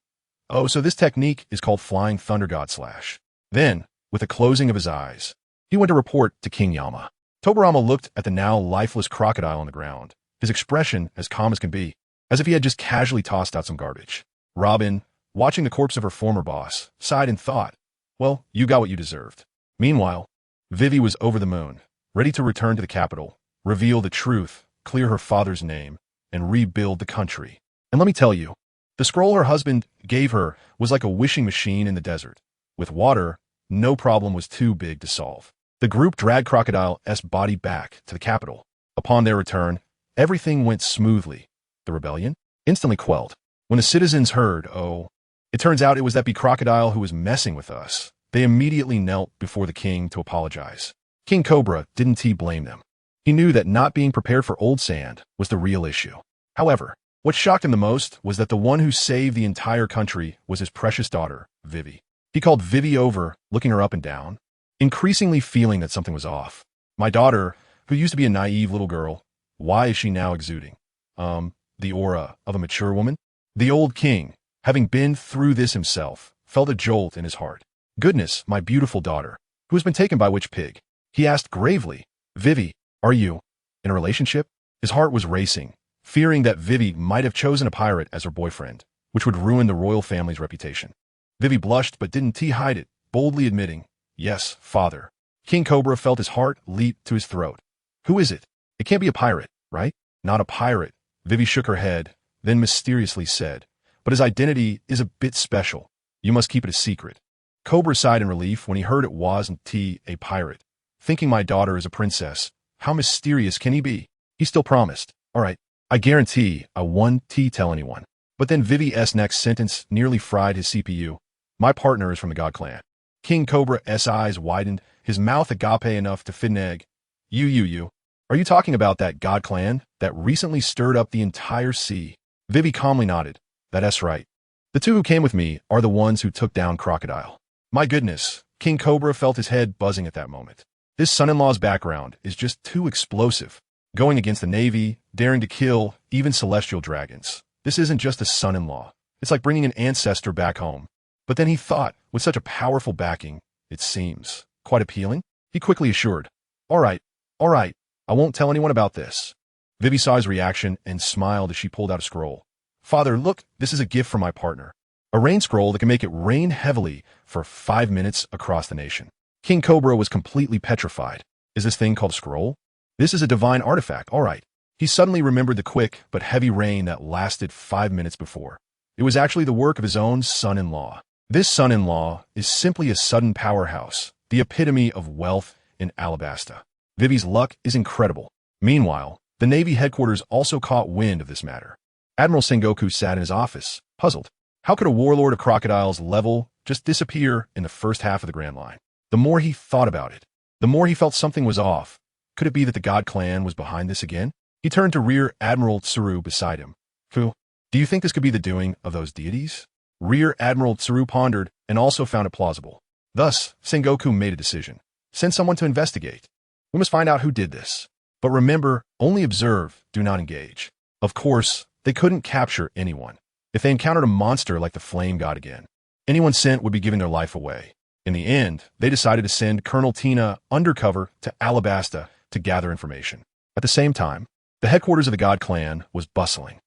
Oh, so this technique is called Flying Thunder God Slash. Then, with a closing of his eyes, he went to report to King Yama. Tobarama looked at the now lifeless Crocodile on the ground, his expression as calm as can be, as if he had just casually tossed out some garbage. Robin, watching the corpse of her former boss, sighed and thought, well, you got what you deserved. Meanwhile, Vivi was over the moon, ready to return to the capital, reveal the truth, clear her father's name, and rebuild the country. And let me tell you, the scroll her husband gave her was like a wishing machine in the desert. With water, no problem was too big to solve. The group dragged Crocodile's body back to the capital. Upon their return, everything went smoothly. The rebellion? Instantly quelled. When the citizens heard, oh, it turns out it was that Crocodile who was messing with us, they immediately knelt before the king to apologize. King Cobra didn't blame them. He knew that not being prepared for Old Sand was the real issue. However, what shocked him the most was that the one who saved the entire country was his precious daughter, Vivi. He called Vivi over, looking her up and down, increasingly feeling that something was off. My daughter, who used to be a naive little girl, why is she now exuding the aura of a mature woman? The old king, having been through this himself, felt a jolt in his heart. Goodness, my beautiful daughter. Who has been taken by which pig? He asked gravely. Vivi, are you in a relationship? His heart was racing, fearing that Vivi might have chosen a pirate as her boyfriend, which would ruin the royal family's reputation. Vivi blushed but didn't hide it, boldly admitting, yes, father. King Cobra felt his heart leap to his throat. Who is it? It can't be a pirate, right? Not a pirate. Vivi shook her head, then mysteriously said, but his identity is a bit special. You must keep it a secret. Cobra sighed in relief when he heard it wasn't a pirate. Thinking my daughter is a princess, how mysterious can he be? He still promised. All right, I guarantee I won't tell anyone. But then Vivi's next sentence nearly fried his CPU. My partner is from the God Clan. King Cobra's eyes widened, his mouth agape enough to fit an egg. You. Are you talking about that God Clan that recently stirred up the entire sea? Vivi calmly nodded. That's right. The two who came with me are the ones who took down Crocodile. My goodness, King Cobra felt his head buzzing at that moment. This son-in-law's background is just too explosive. Going against the Navy, daring to kill even celestial dragons. This isn't just a son-in-law. It's like bringing an ancestor back home. But then he thought, with such a powerful backing, it seems quite appealing. He quickly assured, All right, I won't tell anyone about this. Vivi saw his reaction and smiled as she pulled out a scroll. Father, look, this is a gift from my partner. A rain scroll that can make it rain heavily for 5 minutes across the nation. King Cobra was completely petrified. Is this thing called a scroll? This is a divine artifact, all right. He suddenly remembered the quick but heavy rain that lasted 5 minutes before. It was actually the work of his own son-in-law. This son-in-law is simply a sudden powerhouse, the epitome of wealth in Alabasta. Vivi's luck is incredible. Meanwhile, the Navy headquarters also caught wind of this matter. Admiral Sengoku sat in his office, puzzled. How could a warlord of crocodiles level just disappear in the first half of the Grand Line? The more he thought about it, the more he felt something was off. Could it be that the God Clan was behind this again? He turned to Rear Admiral Tsuru beside him. Fu, do you think this could be the doing of those deities? Rear Admiral Tsuru pondered and also found it plausible. Thus, Sengoku made a decision. Send someone to investigate. We must find out who did this. But remember, only observe, do not engage. Of course, they couldn't capture anyone. If they encountered a monster like the Flame God again, anyone sent would be giving their life away. In the end, they decided to send Colonel Tina undercover to Alabasta to gather information. At the same time, the headquarters of the God Clan was bustling.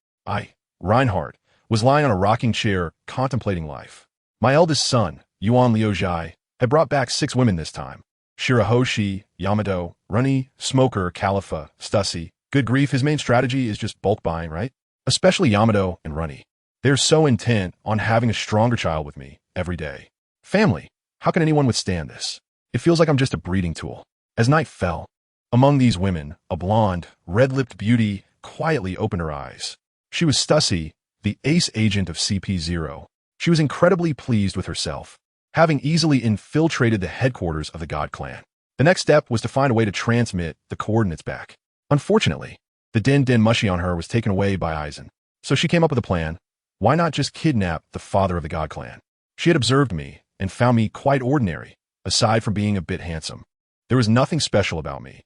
Reinhardt, was lying on a rocking chair contemplating life. My eldest son, Yuan Liujai, had brought back 6 women this time. Shirahoshi, Yamato, Runny, Smoker, Califa, Stussy. Good grief, his main strategy is just bulk buying, right? Especially Yamato and Runny. They're so intent on having a stronger child with me every day. Family. How can anyone withstand this? It feels like I'm just a breeding tool. As night fell, among these women, a blonde, red-lipped beauty quietly opened her eyes. She was Stussy, the ace agent of CP0. She was incredibly pleased with herself, having easily infiltrated the headquarters of the God Clan. The next step was to find a way to transmit the coordinates back. Unfortunately, the Den mushy on her was taken away by Aizen. So she came up with a plan. Why not just kidnap the father of the God Clan? She had observed me and found me quite ordinary, aside from being a bit handsome. There was nothing special about me.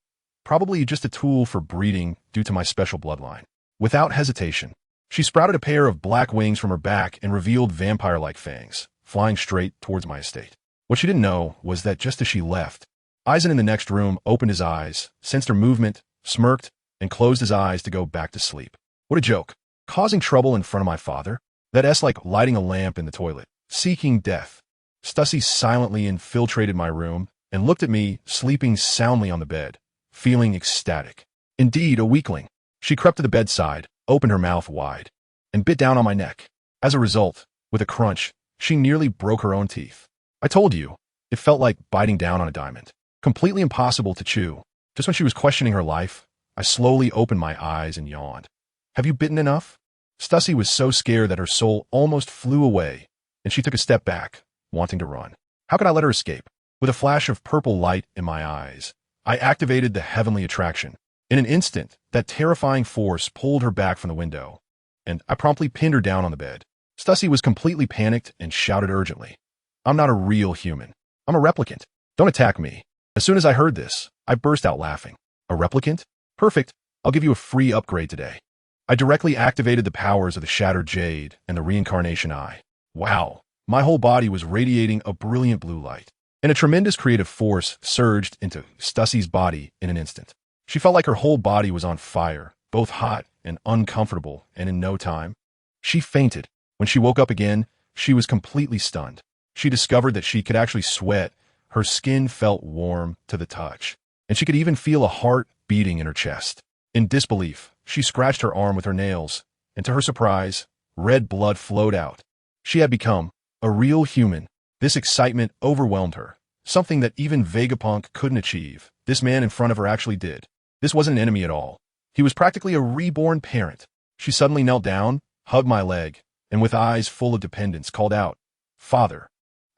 Probably just a tool for breeding due to my special bloodline. Without hesitation, she sprouted a pair of black wings from her back and revealed vampire-like fangs, flying straight towards my estate. What she didn't know was that just as she left, Aizen in the next room opened his eyes, sensed her movement, smirked, and closed his eyes to go back to sleep. What a joke. Causing trouble in front of my father? That's like lighting a lamp in the toilet. Seeking death. Stussy silently infiltrated my room and looked at me sleeping soundly on the bed, feeling ecstatic. Indeed, a weakling. She crept to the bedside, opened her mouth wide, and bit down on my neck. As a result, with a crunch, she nearly broke her own teeth. I told you, it felt like biting down on a diamond. Completely impossible to chew. Just when she was questioning her life, I slowly opened my eyes and yawned. Have you bitten enough? Stussy was so scared that her soul almost flew away, and she took a step back, wanting to run. How could I let her escape? With a flash of purple light in my eyes, I activated the heavenly attraction. In an instant, that terrifying force pulled her back from the window, and I promptly pinned her down on the bed. Stussy was completely panicked and shouted urgently, I'm not a real human. I'm a replicant. Don't attack me. As soon as I heard this, I burst out laughing. A replicant? Perfect. I'll give you a free upgrade today. I directly activated the powers of the Shattered Jade and the Reincarnation Eye. Wow. My whole body was radiating a brilliant blue light. and a tremendous creative force surged into Stussie's body in an instant. She felt like her whole body was on fire, both hot and uncomfortable, and in no time, she fainted. When she woke up again, she was completely stunned. She discovered that she could actually sweat, her skin felt warm to the touch, and she could even feel a heart beating in her chest. In disbelief, she scratched her arm with her nails, and to her surprise, red blood flowed out. She had become a real human. This excitement overwhelmed her, something that even Vegapunk couldn't achieve. This man in front of her actually did. This wasn't an enemy at all. He was practically a reborn parent. She suddenly knelt down, hugged my leg, and with eyes full of dependence called out, "Father."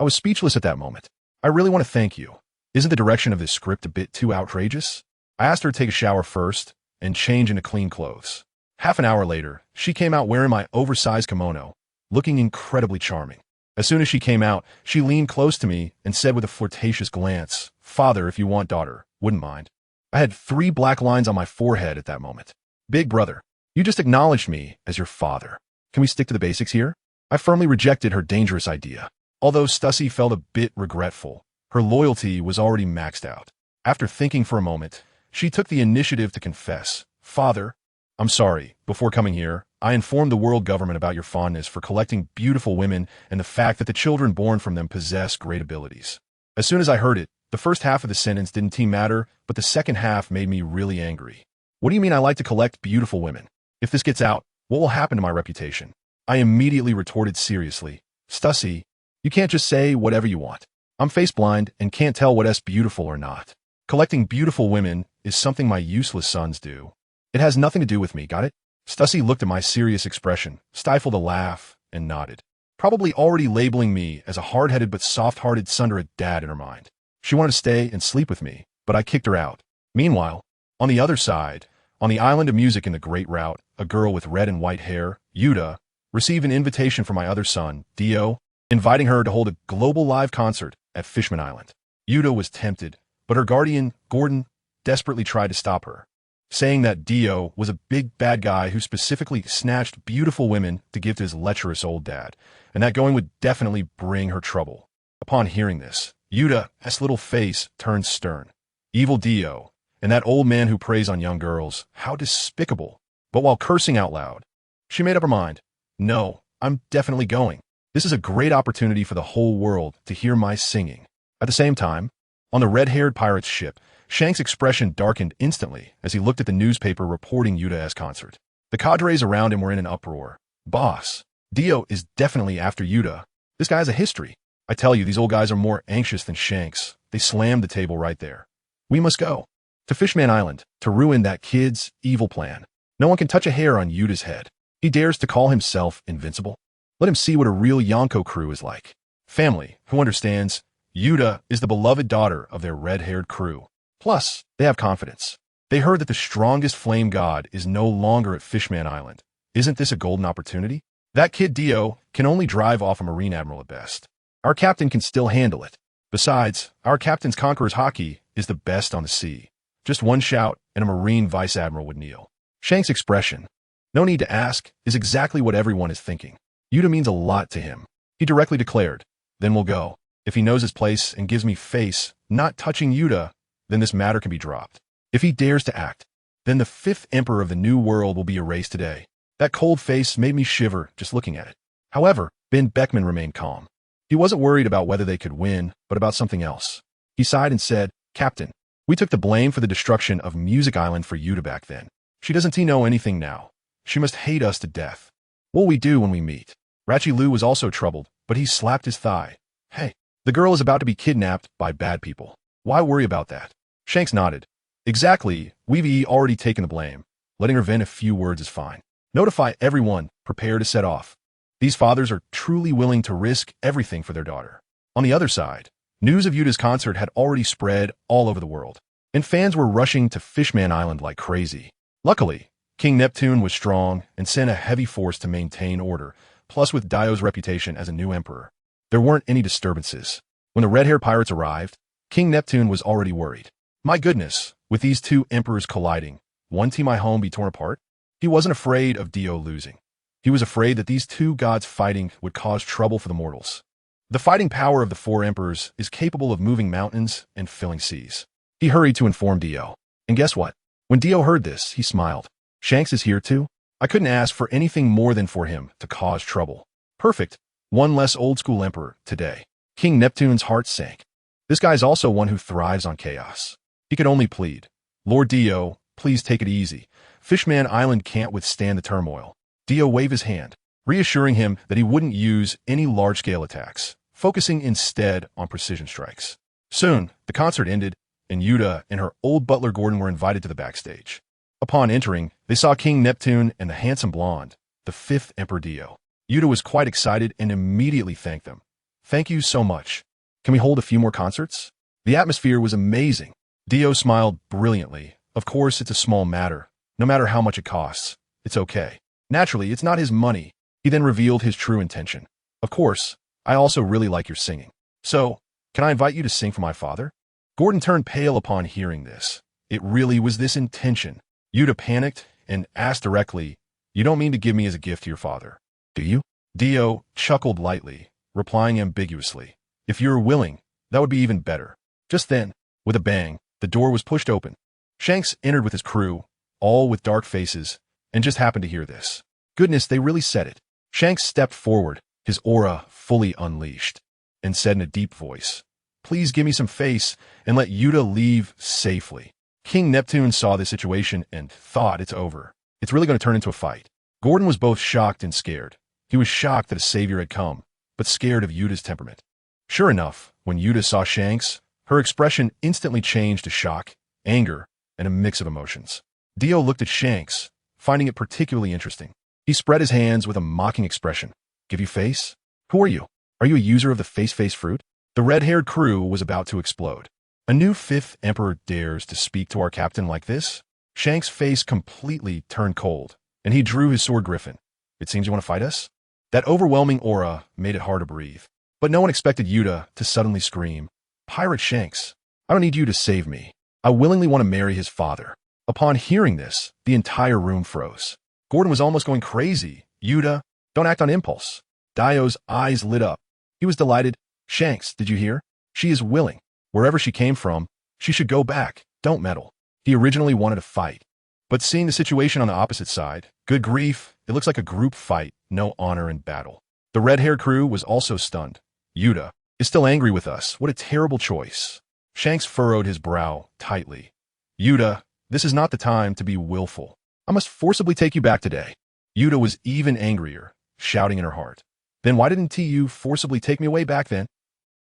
I was speechless at that moment. "I really want to thank you. Isn't the direction of this script a bit too outrageous?" I asked her to take a shower first and change into clean clothes. Half an hour later, she came out wearing my oversized kimono, looking incredibly charming. As soon as she came out, she leaned close to me and said with a flirtatious glance, "Father, if you want daughter, wouldn't mind." I had 3 black lines on my forehead at that moment. "Big brother, you just acknowledged me as your father. Can we stick to the basics here?" I firmly rejected her dangerous idea. Although Stussie felt a bit regretful, her loyalty was already maxed out. After thinking for a moment, she took the initiative to confess, "Father, I'm sorry. Before coming here, I informed the world government about your fondness for collecting beautiful women and the fact that the children born from them possess great abilities." As soon as I heard it, the first half of the sentence didn't seem matter, but the second half made me really angry. "What do you mean I like to collect beautiful women? If this gets out, what will happen to my reputation?" I immediately retorted seriously, "Stussie, you can't just say whatever you want. I'm face blind and can't tell what's beautiful or not. Collecting beautiful women is something my useless sons do. It has nothing to do with me, got it?" Stussie looked at my serious expression, stifled a laugh, and nodded, probably already labeling me as a hard-headed but soft-hearted son or a dad in her mind. She wanted to stay and sleep with me, but I kicked her out. Meanwhile, on the other side, on the island of music in the Great Route, a girl with red and white hair, Yuta, received an invitation from my other son, Dio, inviting her to hold a global live concert at Fishman Island. Yuta was tempted, but her guardian, Gordon, desperately tried to stop her, saying that Dio was a big bad guy who specifically snatched beautiful women to give to his lecherous old dad, and that going would definitely bring her trouble. Upon hearing this, Yuta's little face turned stern. Evil Dio, and that old man who preys on young girls, how despicable. But while cursing out loud, she made up her mind. "No, I'm definitely going. This is a great opportunity for the whole world to hear my singing." At the same time, on the red-haired pirate's ship, Shank's expression darkened instantly as he looked at the newspaper reporting Yuta's concert. The cadres around him were in an uproar. "Boss, Dio is definitely after Yuta. This guy has a history. I tell you, these old guys are more anxious than Shanks." They slammed the table right there. "We must go to Fishman Island to ruin that kid's evil plan. No one can touch a hair on Yuta's head. He dares to call himself invincible. Let him see what a real Yonko crew is like. Family, who understands? Yuta is the beloved daughter of their red-haired crew. Plus, they have confidence. They heard that the strongest flame god is no longer at Fishman Island. Isn't this a golden opportunity? That kid Dio can only drive off a Marine Admiral at best. Our captain can still handle it. Besides, our captain's Conqueror's hockey is the best on the sea. Just one shout and a Marine Vice Admiral would kneel." Shank's expression, "No need to ask," is exactly what everyone is thinking. Yuta means a lot to him. He directly declared, "Then we'll go. If he knows his place and gives me face, not touching Yuta, then this matter can be dropped. If he dares to act, then the 5th Emperor of the New World will be erased today." That cold face made me shiver just looking at it. However, Ben Beckman remained calm. He wasn't worried about whether they could win, but about something else. He sighed and said, "Captain, we took the blame for the destruction of Music Island for Yuta back then. She doesn't know anything now. She must hate us to death. What'll we do when we meet?" Rachi Lu was also troubled, but he slapped his thigh. "Hey, the girl is about to be kidnapped by bad people. Why worry about that?" Shanks nodded. "Exactly, we've already taken the blame. Letting her vent a few words is fine. Notify everyone, prepare to set off. These fathers are truly willing to risk everything for their daughter." On the other side, news of Yuta's concert had already spread all over the world, and fans were rushing to Fishman Island like crazy. Luckily, King Neptune was strong and sent a heavy force to maintain order, plus with Dio's reputation as a new emperor, there weren't any disturbances. When the red-haired pirates arrived, King Neptune was already worried. My goodness, with these two emperors colliding, won't my home be torn apart? He wasn't afraid of Dio losing. He was afraid that these two gods fighting would cause trouble for the mortals. The fighting power of the four emperors is capable of moving mountains and filling seas. He hurried to inform Dio. And guess what? When Dio heard this, he smiled. Shanks is here too? I couldn't ask for anything more than for him to cause trouble. Perfect. One less old-school emperor today. King Neptune's heart sank. This guy's also one who thrives on chaos. He could only plead. Lord Dio, please take it easy. Fishman Island can't withstand the turmoil. Dio waved his hand, reassuring him that he wouldn't use any large-scale attacks, focusing instead on precision strikes. Soon, the concert ended, and Yuta and her old butler Gordon were invited to the backstage. Upon entering, they saw King Neptune and the handsome blonde, the fifth Emperor Dio. Yuta was quite excited and immediately thanked them. Thank you so much. Can we hold a few more concerts? The atmosphere was amazing. Dio smiled brilliantly. Of course, it's a small matter. No matter how much it costs, it's okay. Naturally, it's not his money. He then revealed his true intention. Of course, I also really like your singing. So, can I invite you to sing for my father? Gordon turned pale upon hearing this. It really was this intention. Yuta panicked and asked directly, You don't mean to give me as a gift to your father, do you? Dio chuckled lightly, replying ambiguously, If you're willing, that would be even better. Just then, with a bang, the door was pushed open. Shanks entered with his crew, all with dark faces, and just happened to hear this. Goodness, they really said it. Shanks stepped forward, his aura fully unleashed, and said in a deep voice, Please give me some face and let Yuta leave safely. King Neptune saw this situation and thought it's over. It's really going to turn into a fight. Gordon was both shocked and scared. He was shocked that a savior had come, but scared of Yuta's temperament. Sure enough, when Yuta saw Shanks, her expression instantly changed to shock, anger, and a mix of emotions. Dio looked at Shanks, finding it particularly interesting. He spread his hands with a mocking expression. Give you face? Who are you? Are you a user of the face fruit? The red-haired crew was about to explode. A new fifth emperor dares to speak to our captain like this? Shanks' face completely turned cold, and he drew his sword Griffin. It seems you want to fight us? That overwhelming aura made it hard to breathe. But no one expected Yuta to suddenly scream, Pirate Shanks, I don't need you to save me. I willingly want to marry his father. Upon hearing this, the entire room froze. Gordon was almost going crazy. Yuta, don't act on impulse. Dio's eyes lit up. He was delighted. Shanks, did you hear? She is willing. Wherever she came from, she should go back. Don't meddle. He originally wanted to fight. But seeing the situation on the opposite side, good grief, it looks like a group fight, no honor in battle. The red-haired crew was also stunned. Yuta is still angry with us. What a terrible choice. Shanks furrowed his brow tightly. Yuta, this is not the time to be willful. I must forcibly take you back today. Yuta was even angrier, shouting in her heart. Then why didn't you forcibly take me away back then?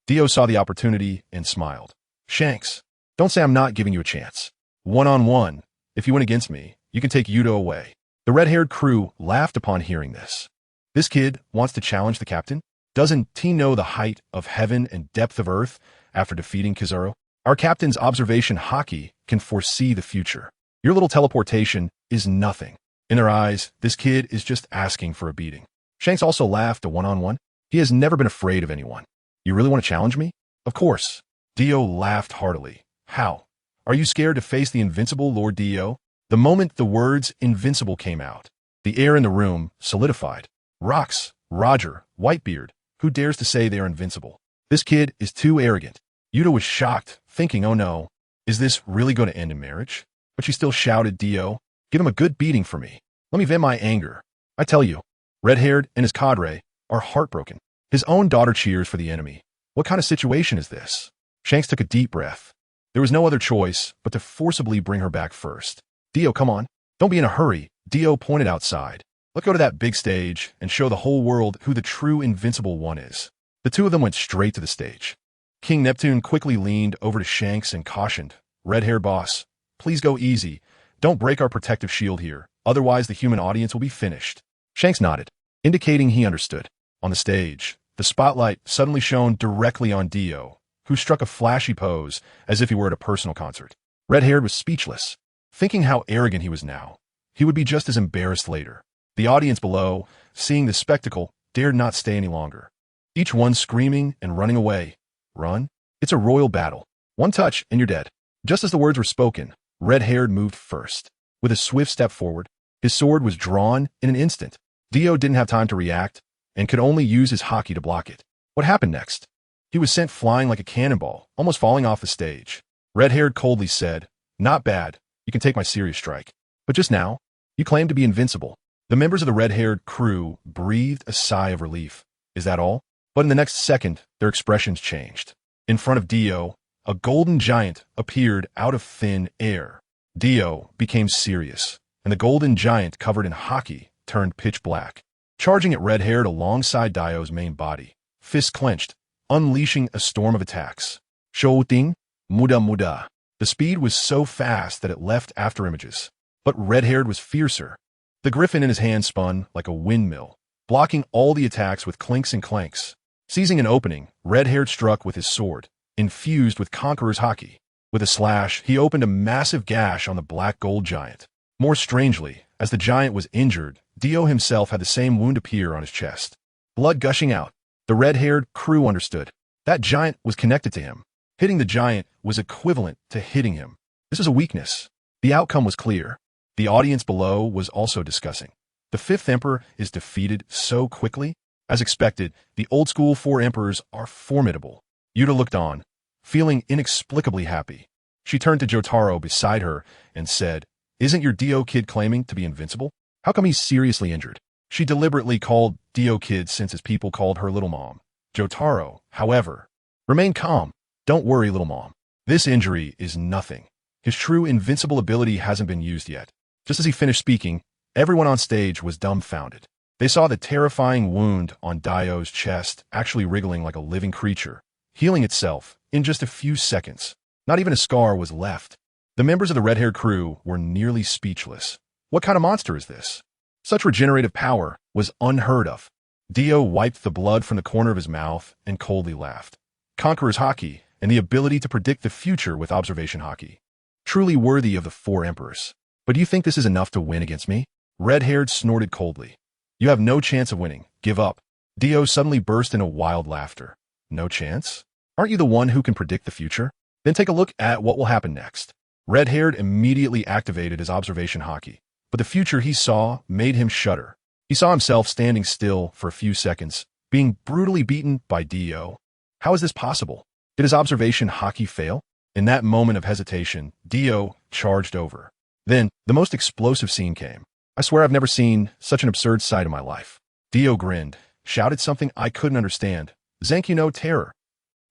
Dio saw the opportunity and smiled. Shanks, don't say I'm not giving you a chance. One-on-one, if you win against me, you can take Yuta away. The red-haired crew laughed upon hearing this. This kid wants to challenge the captain? Doesn't he know the height of heaven and depth of earth after defeating Kizaru? Our captain's observation hockey can foresee the future. Your little teleportation is nothing. In their eyes, this kid is just asking for a beating. Shanks also laughed a one-on-one. He has never been afraid of anyone. You really want to challenge me? Of course. Dio laughed heartily. How? Are you scared to face the invincible Lord Dio? The moment the words invincible came out, the air in the room solidified. Rocks, Roger, Whitebeard, who dares to say they are invincible? This kid is too arrogant. Yuta was shocked, thinking, oh no, is this really going to end in marriage? But she still shouted, Dio, give him a good beating for me. Let me vent my anger. I tell you, red-haired and his cadre are heartbroken. His own daughter cheers for the enemy. What kind of situation is this? Shanks took a deep breath. There was no other choice but to forcibly bring her back first. Dio, come on. Don't be in a hurry. Dio pointed outside. Let's go to that big stage and show the whole world who the true invincible one is. The two of them went straight to the stage. King Neptune quickly leaned over to Shanks and cautioned, Red-haired boss, please go easy. Don't break our protective shield here. Otherwise, the human audience will be finished. Shanks nodded, indicating he understood. On the stage, the spotlight suddenly shone directly on Dio, who struck a flashy pose as if he were at a personal concert. Red-haired was speechless, thinking how arrogant he was now. He would be just as embarrassed later. The audience below, seeing the spectacle, dared not stay any longer. Each one screaming and running away. Run? It's a royal battle. One touch and you're dead. Just as the words were spoken, Red-haired moved first. With a swift step forward, his sword was drawn in an instant. Dio didn't have time to react and could only use his haki to block it. What happened next? He was sent flying like a cannonball, almost falling off the stage. Red-haired coldly said, "Not bad. You can take my serious strike. But just now, you claimed to be invincible." The members of the red-haired crew breathed a sigh of relief. Is that all? But in the next second, their expressions changed. In front of Dio, a golden giant appeared out of thin air. Dio became serious, and the golden giant covered in haki turned pitch black, charging at red-haired alongside Dio's main body, fists clenched, unleashing a storm of attacks. Shouting, "Muda muda." The speed was so fast that it left afterimages. But red-haired was fiercer. The griffin in his hand spun like a windmill, blocking all the attacks with clinks and clanks. Seizing an opening, red-haired struck with his sword, infused with Conqueror's haki. With a slash, he opened a massive gash on the black gold giant. More strangely, as the giant was injured, Dio himself had the same wound appear on his chest. Blood gushing out. The red-haired crew understood. That giant was connected to him. Hitting the giant was equivalent to hitting him. This was a weakness. The outcome was clear. The audience below was also discussing. The fifth emperor is defeated so quickly. As expected, the old-school four emperors are formidable. Yuta looked on, feeling inexplicably happy. She turned to Jotaro beside her and said, "Isn't your Dio kid claiming to be invincible? How come he's seriously injured?" She deliberately called Dio kid since his people called her little mom. Jotaro, however, remained calm. "Don't worry, little mom. This injury is nothing. His true invincible ability hasn't been used yet." Just as he finished speaking, everyone on stage was dumbfounded. They saw the terrifying wound on Dio's chest actually wriggling like a living creature, healing itself in just a few seconds. Not even a scar was left. The members of the red-haired crew were nearly speechless. What kind of monster is this? Such regenerative power was unheard of. Dio wiped the blood from the corner of his mouth and coldly laughed. Conqueror's haki and the ability to predict the future with observation haki. Truly worthy of the four emperors. But do you think this is enough to win against me? Red-haired snorted coldly. "You have no chance of winning. Give up." Dio suddenly burst into wild laughter. "No chance? Aren't you the one who can predict the future? Then take a look at what will happen next." Red-haired immediately activated his observation haki, but the future he saw made him shudder. He saw himself standing still for a few seconds, being brutally beaten by Dio. How is this possible? Did his observation haki fail? In that moment of hesitation, Dio charged over. Then, the most explosive scene came. I swear I've never seen such an absurd sight in my life. Dio grinned, shouted something I couldn't understand. "Zankyou no terror."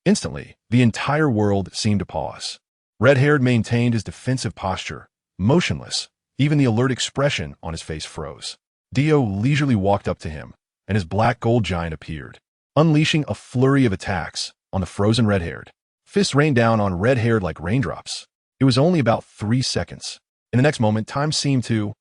Instantly, the entire world seemed to pause. Red-haired maintained his defensive posture, motionless. Even the alert expression on his face froze. Dio leisurely walked up to him, and his black gold giant appeared, unleashing a flurry of attacks on the frozen red-haired. Fists rained down on red-haired like raindrops. It was only about 3 seconds. In the next moment, time seemed to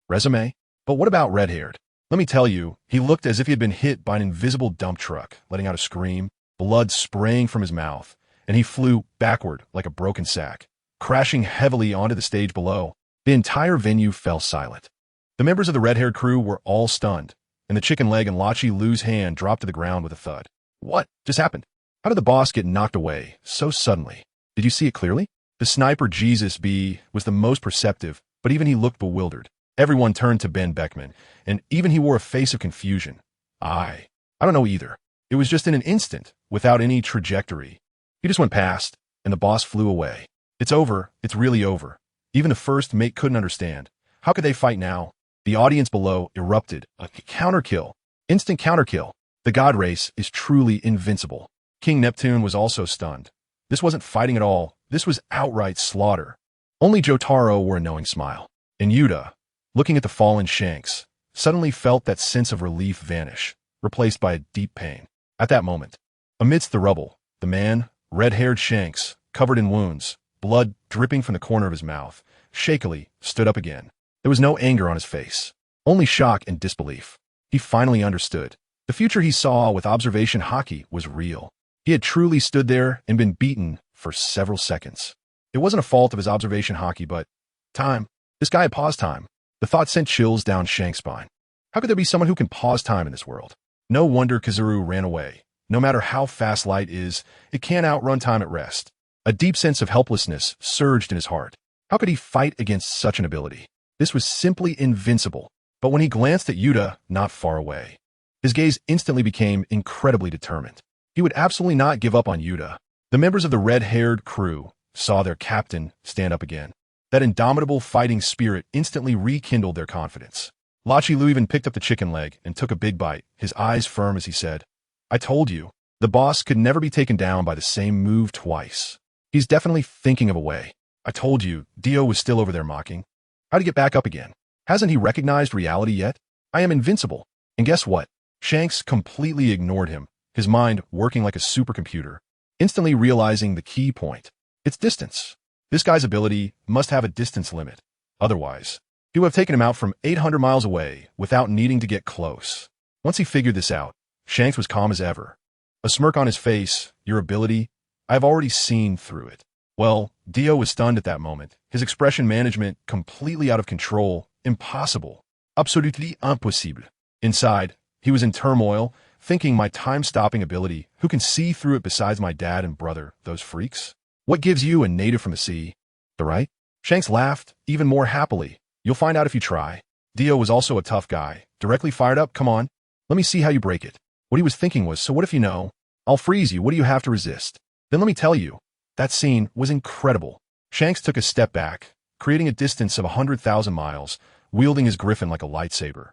resume. But what about red-haired? Let me tell you, he looked as if he had been hit by an invisible dump truck, letting out a scream, blood spraying from his mouth, and he flew backward like a broken sack, crashing heavily onto the stage below. The entire venue fell silent. The members of the red-haired crew were all stunned, and the chicken leg and Lachi Lu's hand dropped to the ground with a thud. What just happened? How did the boss get knocked away so suddenly? Did you see it clearly? The sniper Jesus B was the most perceptive, but even he looked bewildered. Everyone turned to Ben Beckman, and even he wore a face of confusion. I don't know either. It was just in an instant, without any trajectory. He just went past, and the boss flew away. It's over. It's really over. Even the first mate couldn't understand. How could they fight now? The audience below erupted. A counterkill. Instant counterkill. The god race is truly invincible. King Neptune was also stunned. This wasn't fighting at all. This was outright slaughter. Only Jotaro wore a knowing smile. And Yuta, looking at the fallen Shanks, suddenly felt that sense of relief vanish, replaced by a deep pain. At that moment, amidst the rubble, the man, red-haired Shanks, covered in wounds, blood dripping from the corner of his mouth, shakily stood up again. There was no anger on his face, only shock and disbelief. He finally understood. The future he saw with observation haki was real. He had truly stood there and been beaten for several seconds. It wasn't a fault of his observation haki, but time. This guy had paused time. The thought sent chills down Shank's spine. How could there be someone who can pause time in this world? No wonder Kazuru ran away. No matter how fast light is, it can't outrun time at rest. A deep sense of helplessness surged in his heart. How could he fight against such an ability? This was simply invincible. But when he glanced at Yuta, not far away, his gaze instantly became incredibly determined. He would absolutely not give up on Yuta. The members of the red-haired crew saw their captain stand up again. That indomitable fighting spirit instantly rekindled their confidence. Lachi Lu even picked up the chicken leg and took a big bite, his eyes firm as he said, "I told you, the boss could never be taken down by the same move twice. He's definitely thinking of a way. I told you, Dio was still over there mocking. How to get back up again? Hasn't he recognized reality yet? I am invincible." And guess what? Shanks completely ignored him, his mind working like a supercomputer, instantly realizing the key point. It's distance. This guy's ability must have a distance limit. Otherwise, he would have taken him out from 800 miles away without needing to get close. Once he figured this out, Shanks was calm as ever. A smirk on his face. "Your ability? I've already seen through it." Well, Dio was stunned at that moment, his expression management completely out of control. Impossible. Absolutely impossible. Inside, he was in turmoil, thinking, my time-stopping ability, who can see through it besides my dad and brother, those freaks? What gives you, a native from the sea? The right? Shanks laughed, even more happily. "You'll find out if you try." Dio was also a tough guy, directly fired up. "Come on, let me see how you break it." What he was thinking was, so what if you know? I'll freeze you, what do you have to resist? Then let me tell you. That scene was incredible. Shanks took a step back, creating a distance of 100,000 miles, wielding his griffin like a lightsaber.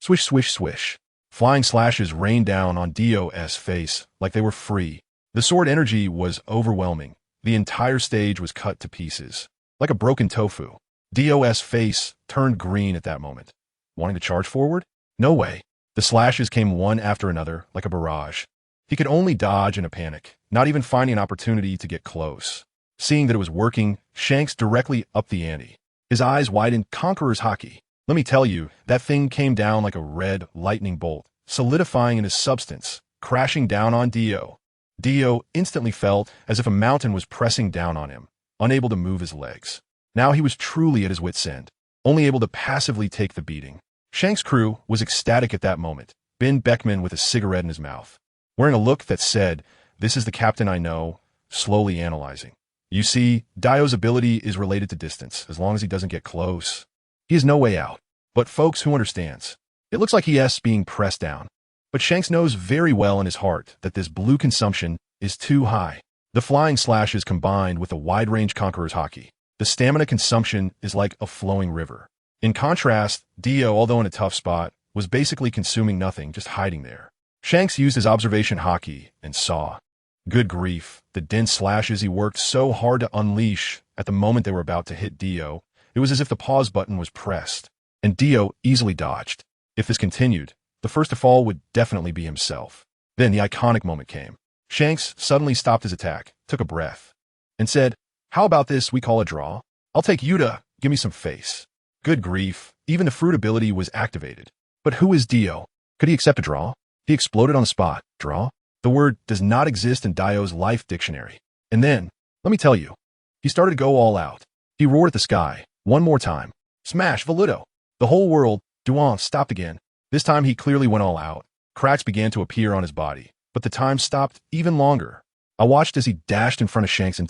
Swish, swish, swish. Flying slashes rained down on Dio's face like they were free. The sword energy was overwhelming. The entire stage was cut to pieces, like a broken tofu. Dio's face turned green at that moment. Wanting to charge forward? No way. The slashes came one after another, like a barrage. He could only dodge in a panic, not even finding an opportunity to get close. Seeing that it was working, Shanks directly upped the ante. His eyes widened. Conqueror's Haki. Let me tell you, that thing came down like a red lightning bolt, solidifying in his substance, crashing down on Dio. Dio instantly felt as if a mountain was pressing down on him, unable to move his legs. Now he was truly at his wit's end, only able to passively take the beating. Shanks' crew was ecstatic at that moment. Ben Beckman with a cigarette in his mouth, wearing a look that said, "This is the captain I know," slowly analyzing. You see, Dio's ability is related to distance. As long as he doesn't get close, he has no way out. But folks, who understands? It looks like he is being pressed down. But Shanks knows very well in his heart that this blue consumption is too high. The flying slashes combined with a wide-range Conqueror's Haki. The stamina consumption is like a flowing river. In contrast, Dio, although in a tough spot, was basically consuming nothing, just hiding there. Shanks used his observation Haki and saw. Good grief, the dense slashes he worked so hard to unleash at the moment they were about to hit Dio. It was as if the pause button was pressed, and Dio easily dodged. If this continued, the first to fall would definitely be himself. Then the iconic moment came. Shanks suddenly stopped his attack, took a breath, and said, "How about this we call a draw? I'll take Yuta, give me some face." Good grief, even the fruit ability was activated. But who is Dio? Could he accept a draw? He exploded on the spot. Draw? The word does not exist in Dio's life dictionary. And then, let me tell you, he started to go all out. He roared at the sky, one more time. Smash, Voluto. The whole world, Duan, stopped again. This time he clearly went all out. Cracks began to appear on his body, but the time stopped even longer. I watched as he dashed in front of Shanks in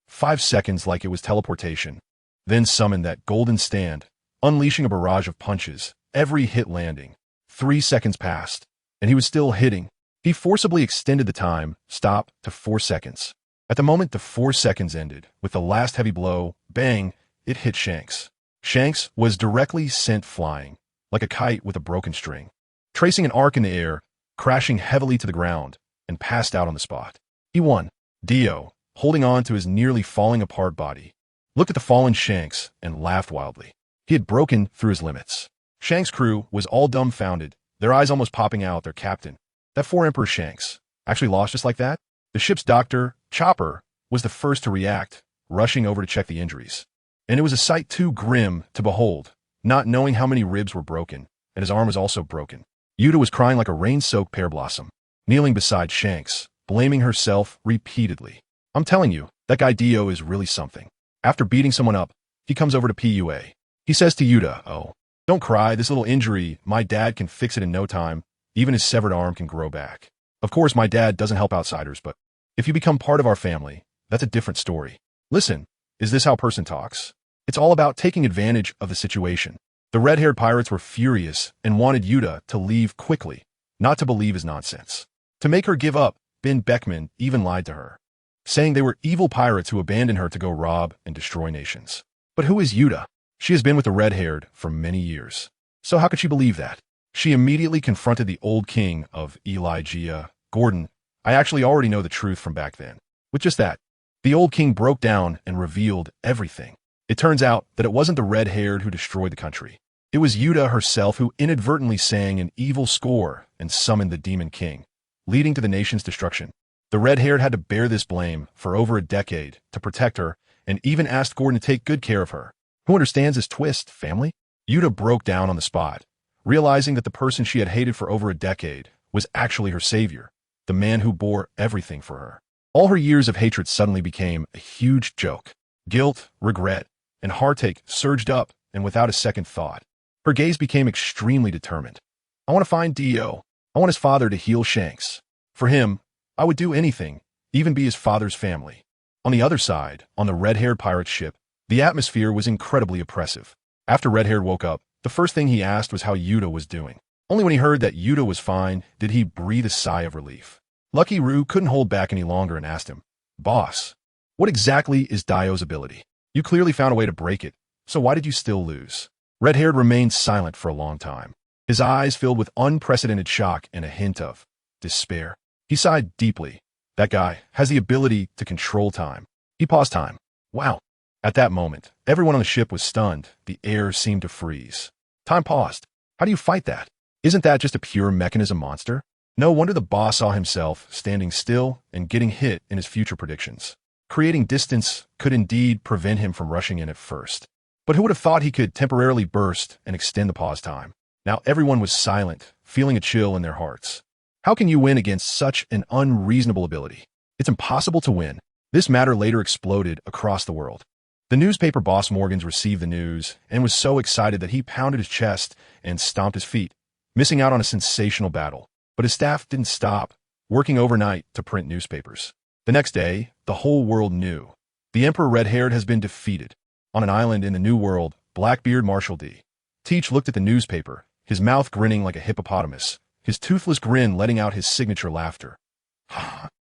5 seconds like it was teleportation. Then summoned that golden stand, unleashing a barrage of punches, every hit landing. 3 seconds passed, and he was still hitting. He forcibly extended the time, stop, to 4 seconds. At the moment the 4 seconds ended, with the last heavy blow, bang, it hit Shanks. Shanks was directly sent flying, like a kite with a broken string, tracing an arc in the air, crashing heavily to the ground, and passed out on the spot. He won. Dio, holding on to his nearly falling apart body, looked at the fallen Shanks and laughed wildly. He had broken through his limits. Shanks' crew was all dumbfounded, their eyes almost popping out. Their captain, that 4 Emperor Shanks, actually lost just like that? The ship's doctor, Chopper, was the first to react, rushing over to check the injuries. And it was a sight too grim to behold, not knowing how many ribs were broken, and his arm was also broken. Yuta was crying like a rain-soaked pear blossom, kneeling beside Shanks, blaming herself repeatedly. I'm telling you, that guy Dio is really something. After beating someone up, he comes over to PUA. He says to Yuta, "Oh, don't cry, this little injury, my dad can fix it in no time. Even his severed arm can grow back. Of course, my dad doesn't help outsiders, but if you become part of our family, that's a different story. Listen, is this how a person talks? It's all about taking advantage of the situation." The red-haired pirates were furious and wanted Yuta to leave quickly, not to believe his nonsense. To make her give up, Ben Beckman even lied to her, saying they were evil pirates who abandoned her to go rob and destroy nations. But who is Yuta? She has been with the red-haired for many years. So how could she believe that? She immediately confronted the old king of Elijah, Gordon. I actually already know the truth from back then. With just that, the old king broke down and revealed everything. It turns out that it wasn't the red-haired who destroyed the country. It was Yuta herself who inadvertently sang an evil score and summoned the Demon King, leading to the nation's destruction. The red-haired had to bear this blame for over a decade to protect her and even asked Gordon to take good care of her. Who understands this twist, family? Yuta broke down on the spot, realizing that the person she had hated for over a decade was actually her savior, the man who bore everything for her. All her years of hatred suddenly became a huge joke. Guilt, regret, and heartache surged up, and without a second thought, her gaze became extremely determined. I want to find Dio. I want his father to heal Shanks. For him, I would do anything, even be his father's family. On the other side, on the red-haired pirate ship, the atmosphere was incredibly oppressive. After Red-haired woke up, the first thing he asked was how Yuta was doing. Only when he heard that Yuta was fine did he breathe a sigh of relief. Lucky Roo couldn't hold back any longer and asked him, "Boss, what exactly is Dio's ability? You clearly found a way to break it, so why did you still lose?" Red-haired remained silent for a long time, his eyes filled with unprecedented shock and a hint of despair. He sighed deeply. That guy has the ability to control time. He paused time. Wow. At that moment, everyone on the ship was stunned. The air seemed to freeze. Time paused. How do you fight that? Isn't that just a pure mechanism monster? No wonder the boss saw himself standing still and getting hit in his future predictions. Creating distance could indeed prevent him from rushing in at first. But who would have thought he could temporarily burst and extend the pause time? Now everyone was silent, feeling a chill in their hearts. How can you win against such an unreasonable ability? It's impossible to win. This matter later exploded across the world. The newspaper boss Morgans received the news and was so excited that he pounded his chest and stomped his feet, missing out on a sensational battle. But his staff didn't stop, working overnight to print newspapers. The next day, the whole world knew. The Emperor Red-haired has been defeated. On an island in the New World, Blackbeard Marshal D. Teach looked at the newspaper, his mouth grinning like a hippopotamus, his toothless grin letting out his signature laughter.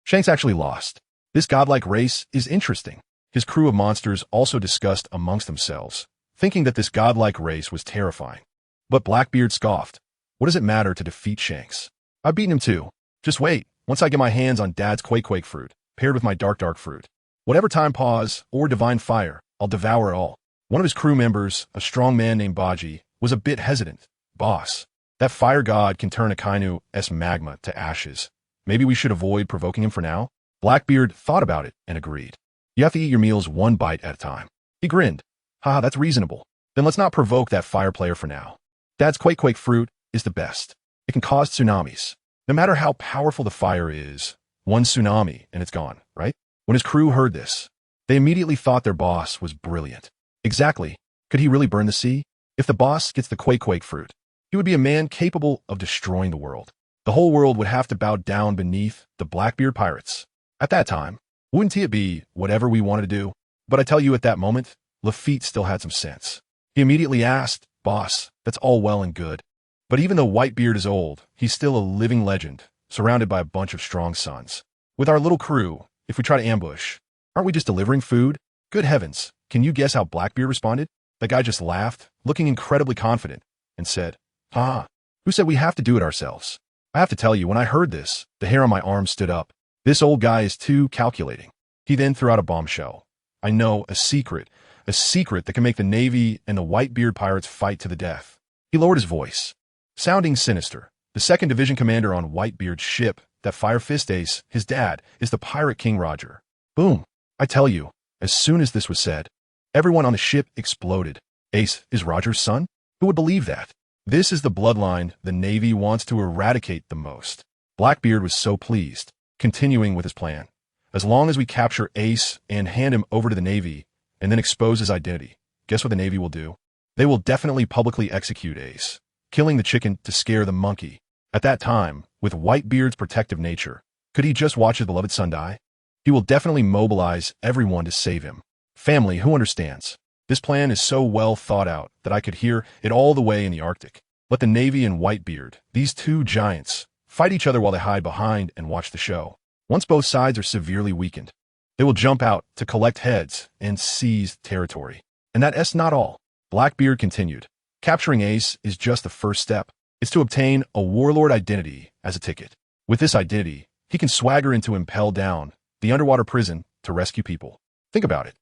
Shanks actually lost. This godlike race is interesting. His crew of monsters also discussed amongst themselves, thinking that this godlike race was terrifying. But Blackbeard scoffed. What does it matter to defeat Shanks? I've beaten him too. Just wait, once I get my hands on Dad's Quake fruit, paired with my dark fruit. Whatever time pause or divine fire, I'll devour it all. One of his crew members, a strong man named Baji, was a bit hesitant. Boss, that fire god can turn Akainu-s magma to ashes. Maybe we should avoid provoking him for now? Blackbeard thought about it and agreed. You have to eat your meals one bite at a time. He grinned. Haha, that's reasonable. Then let's not provoke that fire player for now. Dad's Quake fruit is the best. It can cause tsunamis. No matter how powerful the fire is, one tsunami and it's gone, right? When his crew heard this, they immediately thought their boss was brilliant. Exactly. Could he really burn the sea? If the boss gets the Quake fruit, he would be a man capable of destroying the world. The whole world would have to bow down beneath the Blackbeard pirates. At that time, wouldn't it be whatever we wanted to do? But I tell you at that moment, Lafitte still had some sense. He immediately asked, Boss, that's all well and good. But even though Whitebeard is old, he's still a living legend, surrounded by a bunch of strong sons. With our little crew, if we try to ambush, aren't we just delivering food? Good heavens, can you guess how Blackbeard responded? The guy just laughed, looking incredibly confident, and said, who said we have to do it ourselves? I have to tell you, when I heard this, the hair on my arm stood up. This old guy is too calculating. He then threw out a bombshell. I know a secret that can make the Navy and the Whitebeard pirates fight to the death. He lowered his voice, sounding sinister. The 2nd Division commander on Whitebeard's ship, that Fire Fist Ace, his dad, is the pirate King Roger. Boom. I tell you, as soon as this was said, everyone on the ship exploded. Ace is Roger's son? Who would believe that? This is the bloodline the Navy wants to eradicate the most. Blackbeard was so pleased, continuing with his plan. As long as we capture Ace and hand him over to the Navy, and then expose his identity, guess what the Navy will do? They will definitely publicly execute Ace, killing the chicken to scare the monkey. At that time, with Whitebeard's protective nature, could he just watch his beloved son die? He will definitely mobilize everyone to save him. Family, who understands? This plan is so well thought out that I could hear it all the way in the Arctic. Let the Navy and Whitebeard, these two giants, fight each other while they hide behind and watch the show. Once both sides are severely weakened, they will jump out to collect heads and seize territory. And that's not all. Blackbeard continued. Capturing Ace is just the first step. It's to obtain a warlord identity as a ticket. With this identity, he can swagger into Impel Down, the underwater prison, to rescue people. Think about it.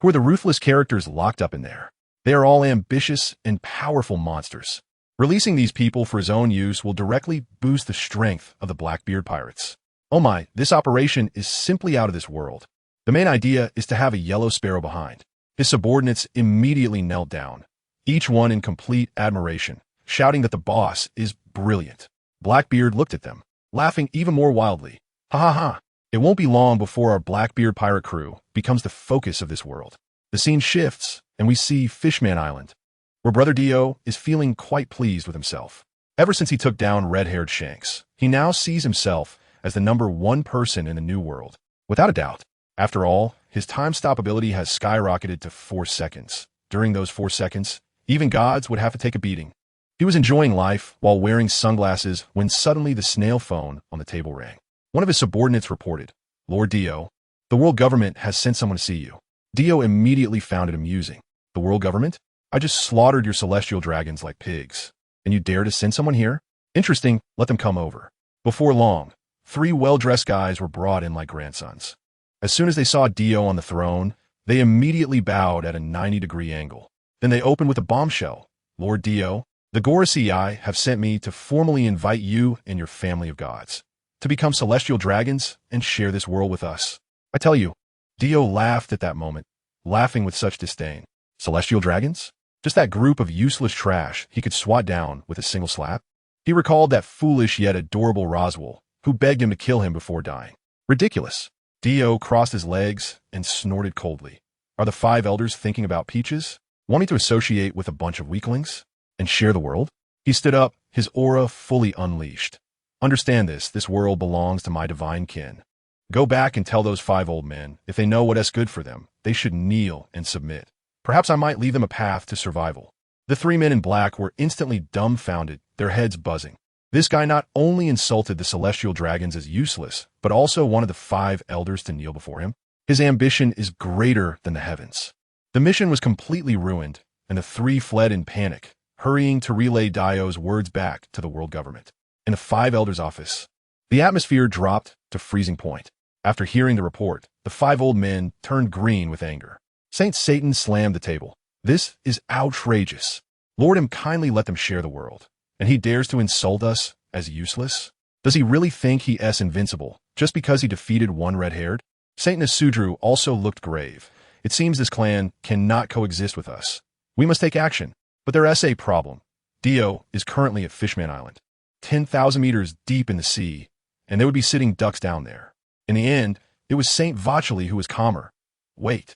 Who are the ruthless characters locked up in there? They are all ambitious and powerful monsters. Releasing these people for his own use will directly boost the strength of the Blackbeard pirates. Oh my, this operation is simply out of this world. The main idea is to have a yellow sparrow behind. His subordinates immediately knelt down, each one in complete admiration, shouting that the boss is brilliant. Blackbeard looked at them, laughing even more wildly. Ha ha ha. It won't be long before our Blackbeard pirate crew becomes the focus of this world. The scene shifts, and we see Fishman Island, where Brother Dio is feeling quite pleased with himself. Ever since he took down red-haired Shanks, he now sees himself as the #1 person in the new world. Without a doubt. After all, his time stop ability has skyrocketed to 4 seconds. During those 4 seconds, even gods would have to take a beating. He was enjoying life while wearing sunglasses when suddenly the snail phone on the table rang. One of his subordinates reported, "Lord Dio, the world government has sent someone to see you." Dio immediately found it amusing. "The world government? I just slaughtered your celestial dragons like pigs. And you dare to send someone here? Interesting, let them come over." Before long, 3 well-dressed guys were brought in like grandsons. As soon as they saw Dio on the throne, they immediately bowed at a 90-degree angle. Then they opened with a bombshell. "Lord Dio, the Gorosei have sent me to formally invite you and your family of gods to become celestial dragons and share this world with us." I tell you, Dio laughed at that moment, laughing with such disdain. Celestial dragons? Just that group of useless trash he could swat down with a single slap? He recalled that foolish yet adorable Roswell, who begged him to kill him before dying. Ridiculous. Dio crossed his legs and snorted coldly. Are the 5 elders thinking about peaches? Want me to associate with a bunch of weaklings? And share the world? He stood up, his aura fully unleashed. Understand this world belongs to my divine kin. Go back and tell those 5 old men, if they know what's good for them, they should kneel and submit. Perhaps I might lead them a path to survival. The 3 men in black were instantly dumbfounded, their heads buzzing. This guy not only insulted the celestial dragons as useless, but also wanted the 5 elders to kneel before him. His ambition is greater than the heavens. The mission was completely ruined, and the 3 fled in panic, hurrying to relay Dio's words back to the world government. In the 5 elders' office, the atmosphere dropped to freezing point. After hearing the report, the 5 old men turned green with anger. Saint Satan slammed the table. "This is outrageous. Lord him kindly let them share the world. And he dares to insult us as useless? Does he really think he is invincible, just because he defeated one red-haired?" Saint Nasudru also looked grave. "It seems this clan cannot coexist with us. We must take action. But there is a problem. Dio is currently at Fishman Island, 10,000 meters deep in the sea, and there would be sitting ducks down there." In the end, it was Saint Vacheli who was calmer. Wait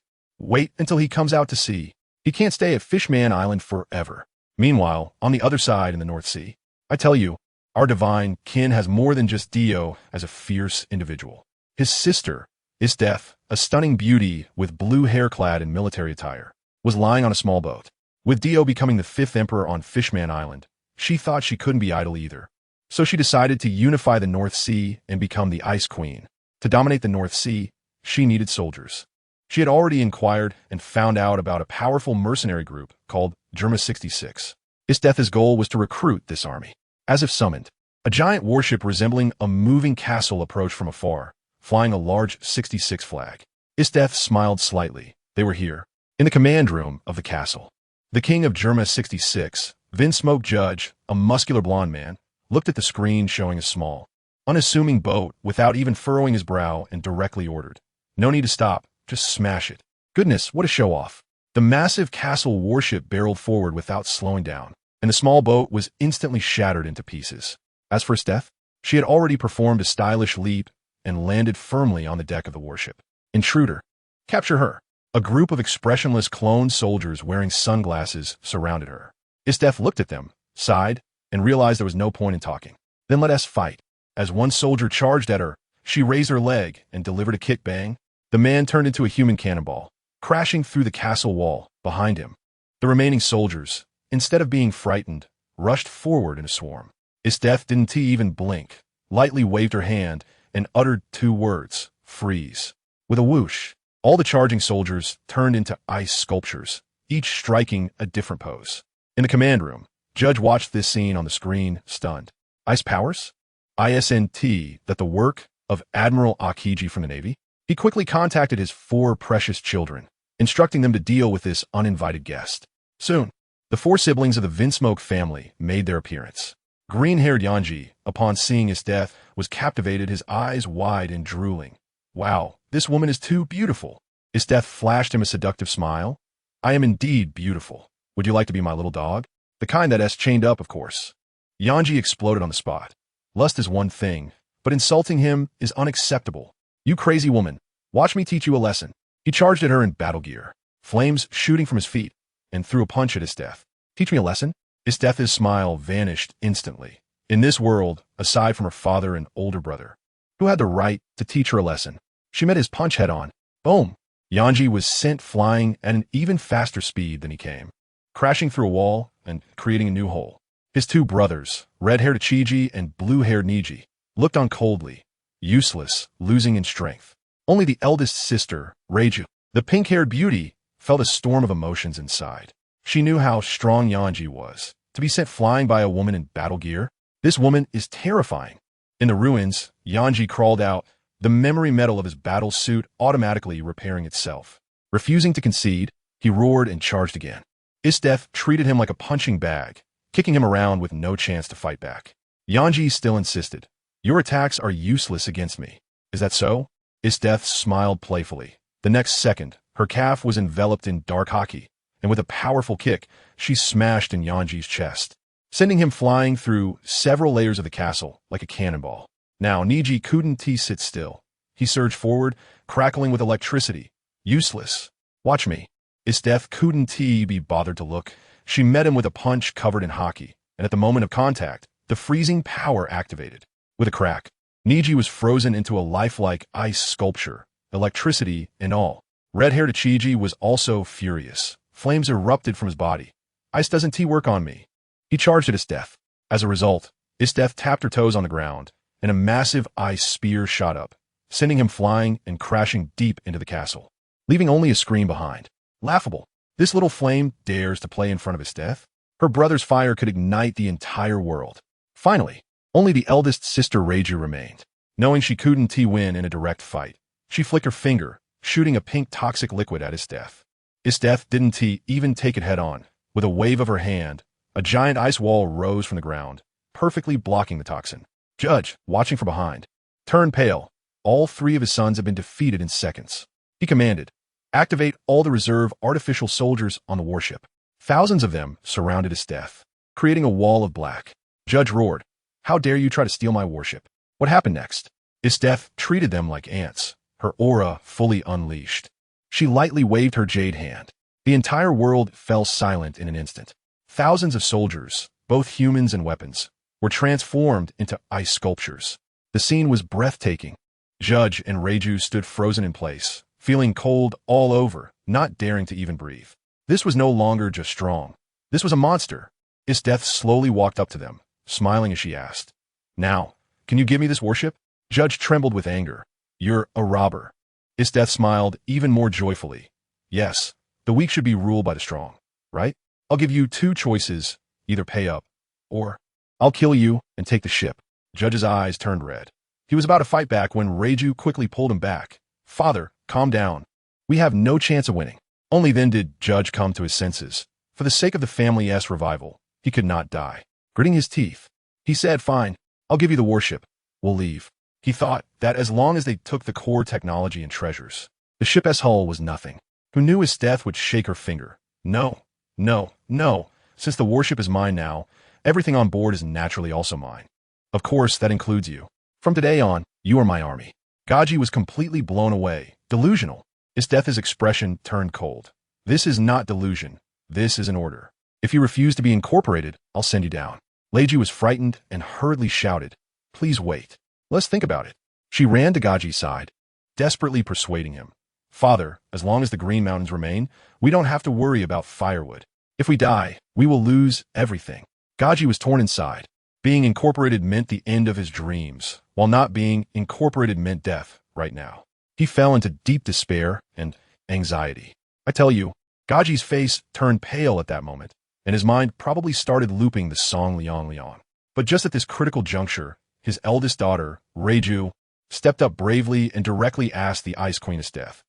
until he comes out to sea. He can't stay at Fishman Island forever. Meanwhile, on the other side in the North Sea, I tell you, our divine kin has more than just Dio as a fierce individual. His sister, Isteth, a stunning beauty with blue hair clad in military attire, was lying on a small boat. With Dio becoming the 5th emperor on Fishman Island, she thought she couldn't be idle either. So she decided to unify the North Sea and become the Ice Queen. To dominate the North Sea, she needed soldiers. She had already inquired and found out about a powerful mercenary group called Germa 66. Isteth's goal was to recruit this army. As if summoned, a giant warship resembling a moving castle approached from afar, flying a large 66 flag. Isteth smiled slightly. They were here, in the command room of the castle. The king of Germa 66, Vin Smoke Judge, a muscular blonde man, looked at the screen showing a small, unassuming boat without even furrowing his brow and directly ordered, "No need to stop, just smash it." Goodness, what a show-off. The massive castle warship barreled forward without slowing down, and the small boat was instantly shattered into pieces. As for Steph, she had already performed a stylish leap and landed firmly on the deck of the warship. Intruder. Capture her. A group of expressionless clone soldiers wearing sunglasses surrounded her. Isteth looked at them, sighed, and realized there was no point in talking. Then let us fight. As one soldier charged at her, she raised her leg and delivered a kick bang. The man turned into a human cannonball, crashing through the castle wall behind him. The remaining soldiers, instead of being frightened, rushed forward in a swarm. Isteth didn't even blink, lightly waved her hand, and uttered 2 words, freeze. With a whoosh, all the charging soldiers turned into ice sculptures, each striking a different pose. In the command room, Judge watched this scene on the screen, stunned. Ice powers? ISNT, that the work of Admiral Akiji from the Navy? He quickly contacted his 4 precious children, instructing them to deal with this uninvited guest. Soon, the 4 siblings of the Vinsmoke family made their appearance. Green-haired Yanji, upon seeing his death, was captivated, his eyes wide and drooling. Wow, this woman is too beautiful. His death flashed him a seductive smile. I am indeed beautiful. Would you like to be my little dog? The kind that is chained up, of course. Yanji exploded on the spot. Lust is one thing, but insulting him is unacceptable. You crazy woman, watch me teach you a lesson. He charged at her in battle gear, flames shooting from his feet, and threw a punch at his death. Teach me a lesson? His death's smile vanished instantly. In this world, aside from her father and older brother, who had the right to teach her a lesson, she met his punch head-on. Boom! Yanji was sent flying at an even faster speed than he came, crashing through a wall and creating a new hole. His 2 brothers, red-haired Ichiji and blue-haired Niji, looked on coldly, useless, losing in strength. Only the eldest sister, Reiju, the pink-haired beauty, felt a storm of emotions inside. She knew how strong Yanji was. To be sent flying by a woman in battle gear? This woman is terrifying. In the ruins, Yanji crawled out, the memory metal of his battle suit automatically repairing itself. Refusing to concede, he roared and charged again. Isdef treated him like a punching bag, kicking him around with no chance to fight back. Yanji still insisted. Your attacks are useless against me. Is that so? Isdef smiled playfully. The next second, her calf was enveloped in dark haki, and with a powerful kick, she smashed in Yanji's chest, sending him flying through several layers of the castle like a cannonball. Now Niji couldn't sit still. He surged forward, crackling with electricity. Useless. Watch me. Isdef couldn't be bothered to look. She met him with a punch covered in haki, and at the moment of contact, the freezing power activated. With a crack, Niji was frozen into a lifelike ice sculpture, electricity and all. Red-haired Ichiji was also furious. Flames erupted from his body. Ice doesn't work on me. He charged at Isdef. As a result, Isdef tapped her toes on the ground, and a massive ice spear shot up, sending him flying and crashing deep into the castle, leaving only a scream behind. Laughable. This little flame dares to play in front of Isdef? Her brother's fire could ignite the entire world. Finally, only the eldest sister Reiju remained. Knowing she couldn't win in a direct fight, she flicked her finger, shooting a pink toxic liquid at Isdef. Isdef didn't even take it head-on. With a wave of her hand, a giant ice wall rose from the ground, perfectly blocking the toxin. Judge, watching from behind, turned pale. All 3 of his sons had been defeated in seconds. He commanded, activate all the reserve artificial soldiers on the warship. Thousands of them surrounded Isdef, creating a wall of black. Judge roared, how dare you try to steal my warship? What happened next? Isdef treated them like ants, her aura fully unleashed. She lightly waved her jade hand. The entire world fell silent in an instant. Thousands of soldiers, both humans and weapons, were transformed into ice sculptures. The scene was breathtaking. Judge and Reiju stood frozen in place, feeling cold all over, not daring to even breathe. This was no longer just strong. This was a monster. Isdef slowly walked up to them, smiling as she asked, now, can you give me this warship? Judge trembled with anger. You're a robber. Isdef smiled even more joyfully. Yes, the weak should be ruled by the strong, right? I'll give you 2 choices, either pay up, or I'll kill you and take the ship. Judge's eyes turned red. He was about to fight back when Reiju quickly pulled him back. Father, calm down. We have no chance of winning. Only then did Judge come to his senses. For the sake of the family's revival, he could not die. Gritting his teeth, he said, fine, I'll give you the warship. We'll leave. He thought that as long as they took the core technology and treasures, the ship's hull was nothing. Who knew his death would shake her finger? No, no, no. Since the warship is mine now, everything on board is naturally also mine. Of course, that includes you. From today on, you are my army. Gaji was completely blown away, delusional. Isdef's expression turned cold. This is not delusion. This is an order. If you refuse to be incorporated, I'll send you down. Leiju was frightened and hurriedly shouted, please wait. Let's think about it. She ran to Gaji's side, desperately persuading him. Father, as long as the Green Mountains remain, we don't have to worry about firewood. If we die, we will lose everything. Gaji was torn inside. Being incorporated meant the end of his dreams, while not being incorporated meant death right now. He fell into deep despair and anxiety. I tell you, Gaji's face turned pale at that moment, and his mind probably started looping the song Liang Liang. But just at this critical juncture, his eldest daughter, Reiju, stepped up bravely and directly asked the Ice Queen Isteth,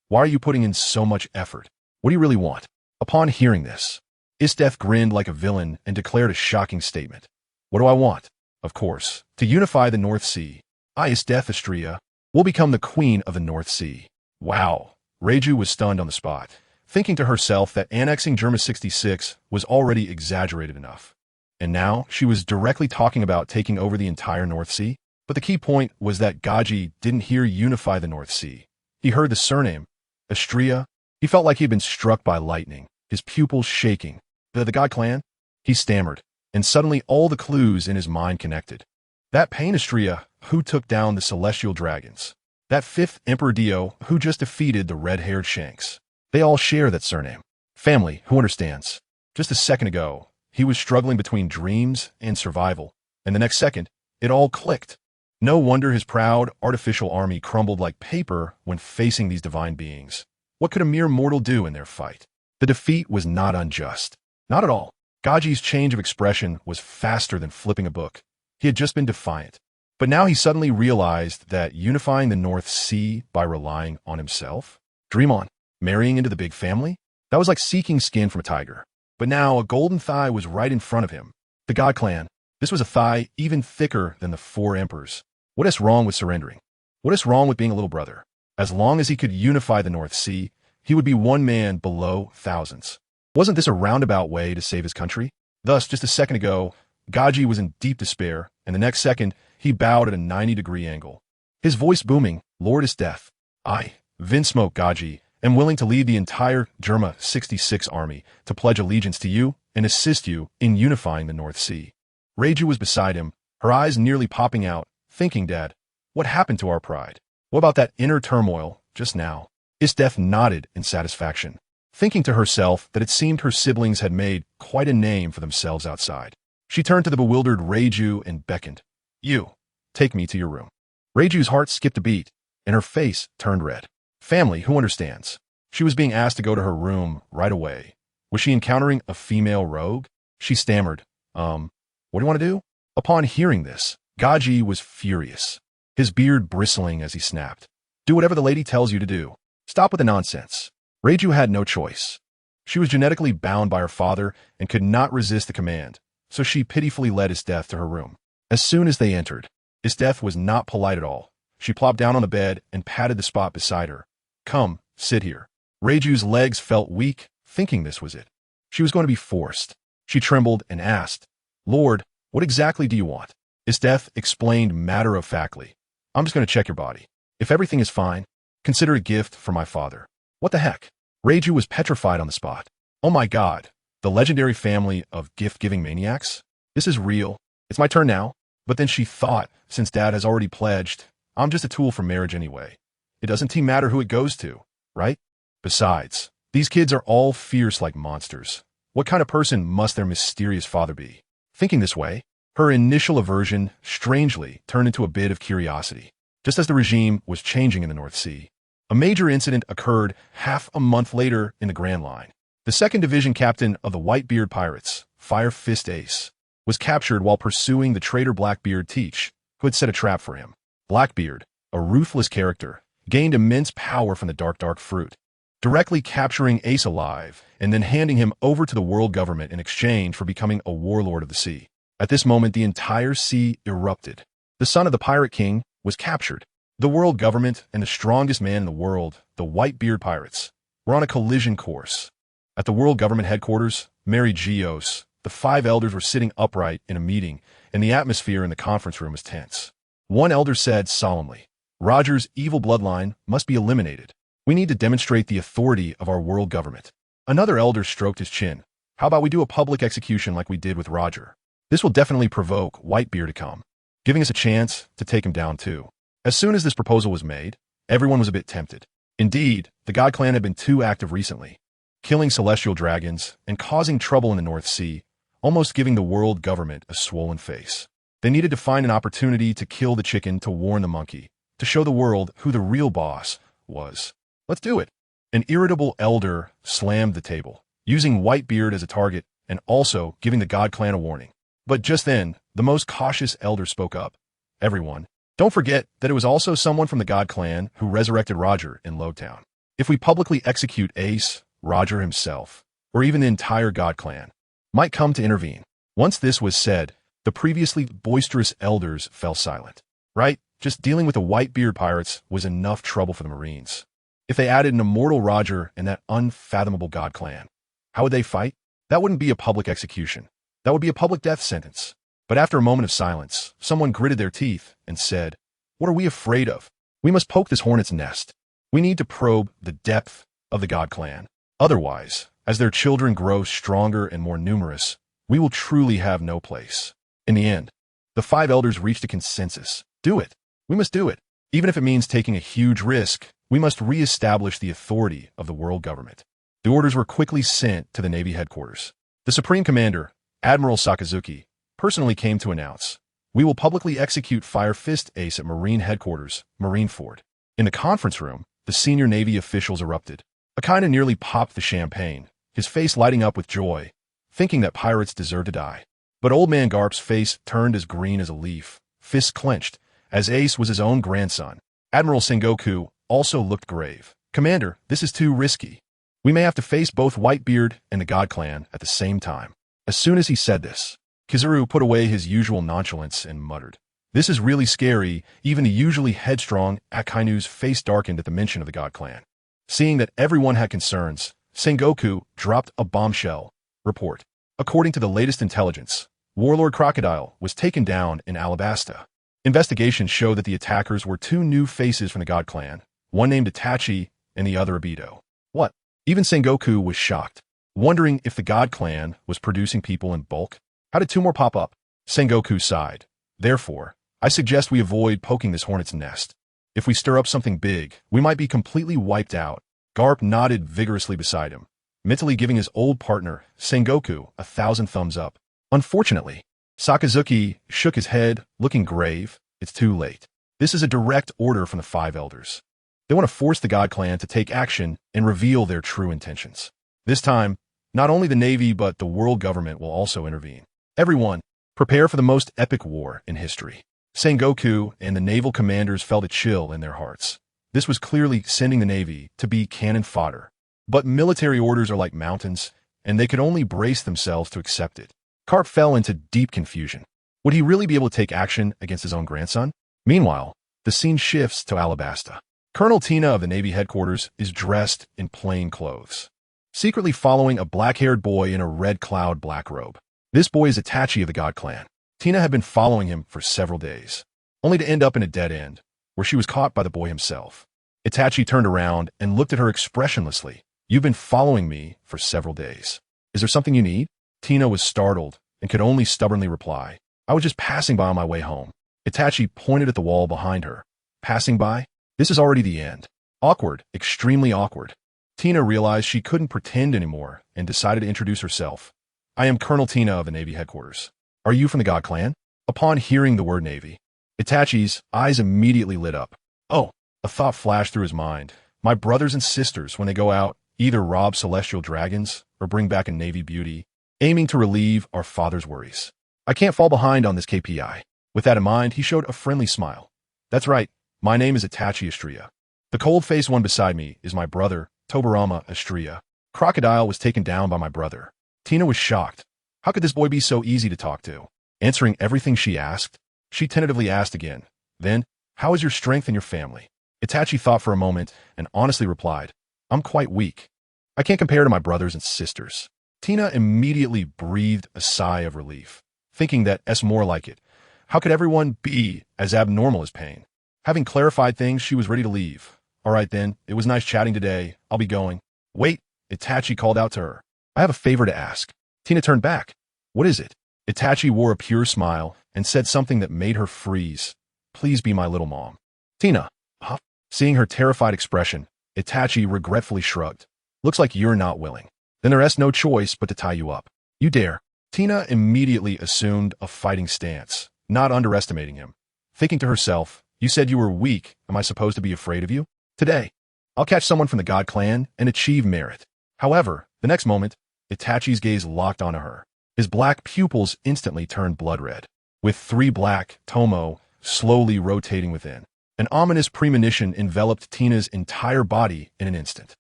"Why are you putting in so much effort? What do you really want?" Upon hearing this, Isteth grinned like a villain and declared a shocking statement. "What do I want? Of course, to unify the North Sea. I, Isteth Istria, will become the queen of the North Sea." Wow! Reiju was stunned on the spot, thinking to herself that annexing Germa 66 was already exaggerated enough. And now she was directly talking about taking over the entire North Sea? But the key point was that Gaji didn't hear unify the North Sea. He heard the surname, Istria. He felt like he had been struck by lightning, his pupils shaking. The God clan? He stammered, and suddenly all the clues in his mind connected. That Pain Istria who took down the celestial dragons. That fifth Emperor Dio who just defeated the red-haired Shanks. They all share that surname. Family who understands. Just a second ago, he was struggling between dreams and survival, and the next second, it all clicked. No wonder his proud, artificial army crumbled like paper when facing these divine beings. What could a mere mortal do in their fight? The defeat was not unjust. Not at all. Gaji's change of expression was faster than flipping a book. He had just been defiant. But now he suddenly realized that unifying the North Sea by relying on himself? Dream on. Marrying into the big family? That was like seeking skin from a tiger. But now a golden thigh was right in front of him. The God clan. This was a thigh even thicker than the four emperors. What is wrong with surrendering? What is wrong with being a little brother? As long as he could unify the North Sea, he would be one man below thousands. Wasn't this a roundabout way to save his country? Thus, just a second ago, Gaji was in deep despair, and the next second, he bowed at a 90-degree angle. His voice booming, "Lord Isteth, I, Vinsmoke Gaji, am willing to lead the entire Germa 66 army to pledge allegiance to you and assist you in unifying the North Sea." Reiju was beside him, her eyes nearly popping out, thinking, "Dad, what happened to our pride? What about that inner turmoil just now?" Isteth nodded in satisfaction, thinking to herself that it seemed her siblings had made quite a name for themselves outside. She turned to the bewildered Reiju and beckoned, "You, take me to your room." Reiju's heart skipped a beat, and her face turned red. Family who understands. She was being asked to go to her room right away. Was she encountering a female rogue? She stammered, what do you want to do?" Upon hearing this, Gaji was furious, his beard bristling as he snapped, "Do whatever the lady tells you to do. Stop with the nonsense." Reiju had no choice. She was genetically bound by her father and could not resist the command, so she pitifully led Isteth to her room. As soon as they entered, Isteth was not polite at all. She plopped down on the bed and patted the spot beside her. "Come, sit here." Reiju's legs felt weak, thinking this was it. She was going to be forced. She trembled and asked, "Lord, what exactly do you want?" Isteth explained matter-of-factly, "I'm just going to check your body. If everything is fine, consider a gift from my father." What the heck? Reiju was petrified on the spot. Oh my God, the legendary family of gift-giving maniacs? This is real. It's my turn now. But then she thought, since Dad has already pledged, I'm just a tool for marriage anyway. It doesn't matter who it goes to, right? Besides, these kids are all fierce like monsters. What kind of person must their mysterious father be? Thinking this way, her initial aversion, strangely, turned into a bit of curiosity. Just as the regime was changing in the North Sea, a major incident occurred half a month later in the Grand Line. The 2nd Division captain of the Whitebeard Pirates, Fire Fist Ace, was captured while pursuing the traitor Blackbeard Teach, who had set a trap for him. Blackbeard, a ruthless character, gained immense power from the dark fruit, directly capturing Ace alive and then handing him over to the world government in exchange for becoming a warlord of the sea. At this moment, the entire sea erupted. The son of the Pirate King was captured. The world government and the strongest man in the world, the Whitebeard Pirates, were on a collision course. At the world government headquarters, Mary Geos, the 5 elders were sitting upright in a meeting, and the atmosphere in the conference room was tense. One elder said solemnly, "Roger's evil bloodline must be eliminated. We need to demonstrate the authority of our world government." Another elder stroked his chin. "How about we do a public execution like we did with Roger? This will definitely provoke Whitebeard to come, giving us a chance to take him down too." As soon as this proposal was made, everyone was a bit tempted. Indeed, the God Clan had been too active recently, killing celestial dragons and causing trouble in the North Sea, almost giving the world government a swollen face. They needed to find an opportunity to kill the chicken to warn the monkey, to show the world who the real boss was. Let's do it. An irritable elder slammed the table, using Whitebeard as a target and also giving the God Clan a warning. But just then, the most cautious elder spoke up. Everyone, don't forget that it was also someone from the God Clan who resurrected Roger in Lowtown. If we publicly execute Ace, Roger himself, or even the entire God Clan, might come to intervene. Once this was said, the previously boisterous elders fell silent. Right? Just dealing with the Whitebeard pirates was enough trouble for the Marines. If they added an immortal Roger and that unfathomable God Clan, how would they fight? That wouldn't be a public execution. That would be a public death sentence. But after a moment of silence, someone gritted their teeth and said, "What are we afraid of? We must poke this hornet's nest. We need to probe the depth of the God Clan. Otherwise, as their children grow stronger and more numerous, we will truly have no place." In the end, the 5 elders reached a consensus. Do it. We must do it. Even if it means taking a huge risk, we must re-establish the authority of the world government. The orders were quickly sent to the Navy headquarters. The Supreme Commander, Admiral Sakazuki, personally came to announce, "We will publicly execute Fire Fist Ace at Marine Headquarters, Marineford." In the conference room, the senior Navy officials erupted. Akaina nearly popped the champagne, his face lighting up with joy, thinking that pirates deserved to die. But Old Man Garp's face turned as green as a leaf, fists clenched, as Ace was his own grandson. Admiral Sengoku also looked grave. "Commander, this is too risky. We may have to face both Whitebeard and the God Clan at the same time." As soon as he said this, Kizaru put away his usual nonchalance and muttered, "This is really scary." Even the usually headstrong Akainu's face darkened at the mention of the God Clan. Seeing that everyone had concerns, Sengoku dropped a bombshell report. According to the latest intelligence, Warlord Crocodile was taken down in Alabasta. Investigations show that the attackers were 2 new faces from the God Clan, one named Itachi and the other Obito. What? Even Sengoku was shocked, wondering if the God Clan was producing people in bulk. How did 2 more pop up? Sengoku sighed. "Therefore, I suggest we avoid poking this hornet's nest. If we stir up something big, we might be completely wiped out." Garp nodded vigorously beside him, mentally giving his old partner, Sengoku, 1,000 thumbs up. Unfortunately, Sakazuki shook his head, looking grave. "It's too late. This is a direct order from the 5 elders. They want to force the God Clan to take action and reveal their true intentions. This time, not only the Navy but the world government will also intervene. Everyone, prepare for the most epic war in history." Sengoku and the naval commanders felt a chill in their hearts. This was clearly sending the Navy to be cannon fodder. But military orders are like mountains, and they could only brace themselves to accept it. Garp fell into deep confusion. Would he really be able to take action against his own grandson? Meanwhile, the scene shifts to Alabasta. Colonel Tina of the Navy headquarters is dressed in plain clothes, secretly following a black-haired boy in a red cloud black robe. This boy is Itachi of the God Clan. Tina had been following him for several days, only to end up in a dead end, where she was caught by the boy himself. Itachi turned around and looked at her expressionlessly. "You've been following me for several days. Is there something you need?" Tina was startled and could only stubbornly reply, "I was just passing by on my way home." Itachi pointed at the wall behind her. "Passing by? This is already the end." Awkward, extremely awkward. Tina realized she couldn't pretend anymore and decided to introduce herself. "I am Colonel Tina of the Navy headquarters. Are you from the God Clan?" Upon hearing the word Navy, Itachi's eyes immediately lit up. Oh, a thought flashed through his mind. My brothers and sisters, when they go out, either rob celestial dragons or bring back a Navy beauty, aiming to relieve our father's worries. I can't fall behind on this KPI. With that in mind, he showed a friendly smile. "That's right. My name is Itachi Estrella. The cold-faced one beside me is my brother, Tobarama Estrella. Crocodile was taken down by my brother." Tina was shocked. How could this boy be so easy to talk to? Answering everything she asked, she tentatively asked again, "Then, how is your strength and your family?" Itachi thought for a moment and honestly replied, "I'm quite weak. I can't compare to my brothers and sisters." Tina immediately breathed a sigh of relief, thinking that it's more like it. How could everyone be as abnormal as pain? Having clarified things, she was ready to leave. "All right then, it was nice chatting today. I'll be going." "Wait," Itachi called out to her. "I have a favor to ask." Tina turned back. "What is it?" Itachi wore a pure smile and said something that made her freeze. "Please be my little mom." "Tina, huh?" Seeing her terrified expression, Itachi regretfully shrugged. "Looks like you're not willing. Then there's no choice but to tie you up." "You dare." Tina immediately assumed a fighting stance, not underestimating him. Thinking to herself, you said you were weak, am I supposed to be afraid of you? Today, I'll catch someone from the God clan and achieve merit. However, the next moment, Itachi's gaze locked onto her. His black pupils instantly turned blood red, with 3 black tomo slowly rotating within. An ominous premonition enveloped Tina's entire body in an instant.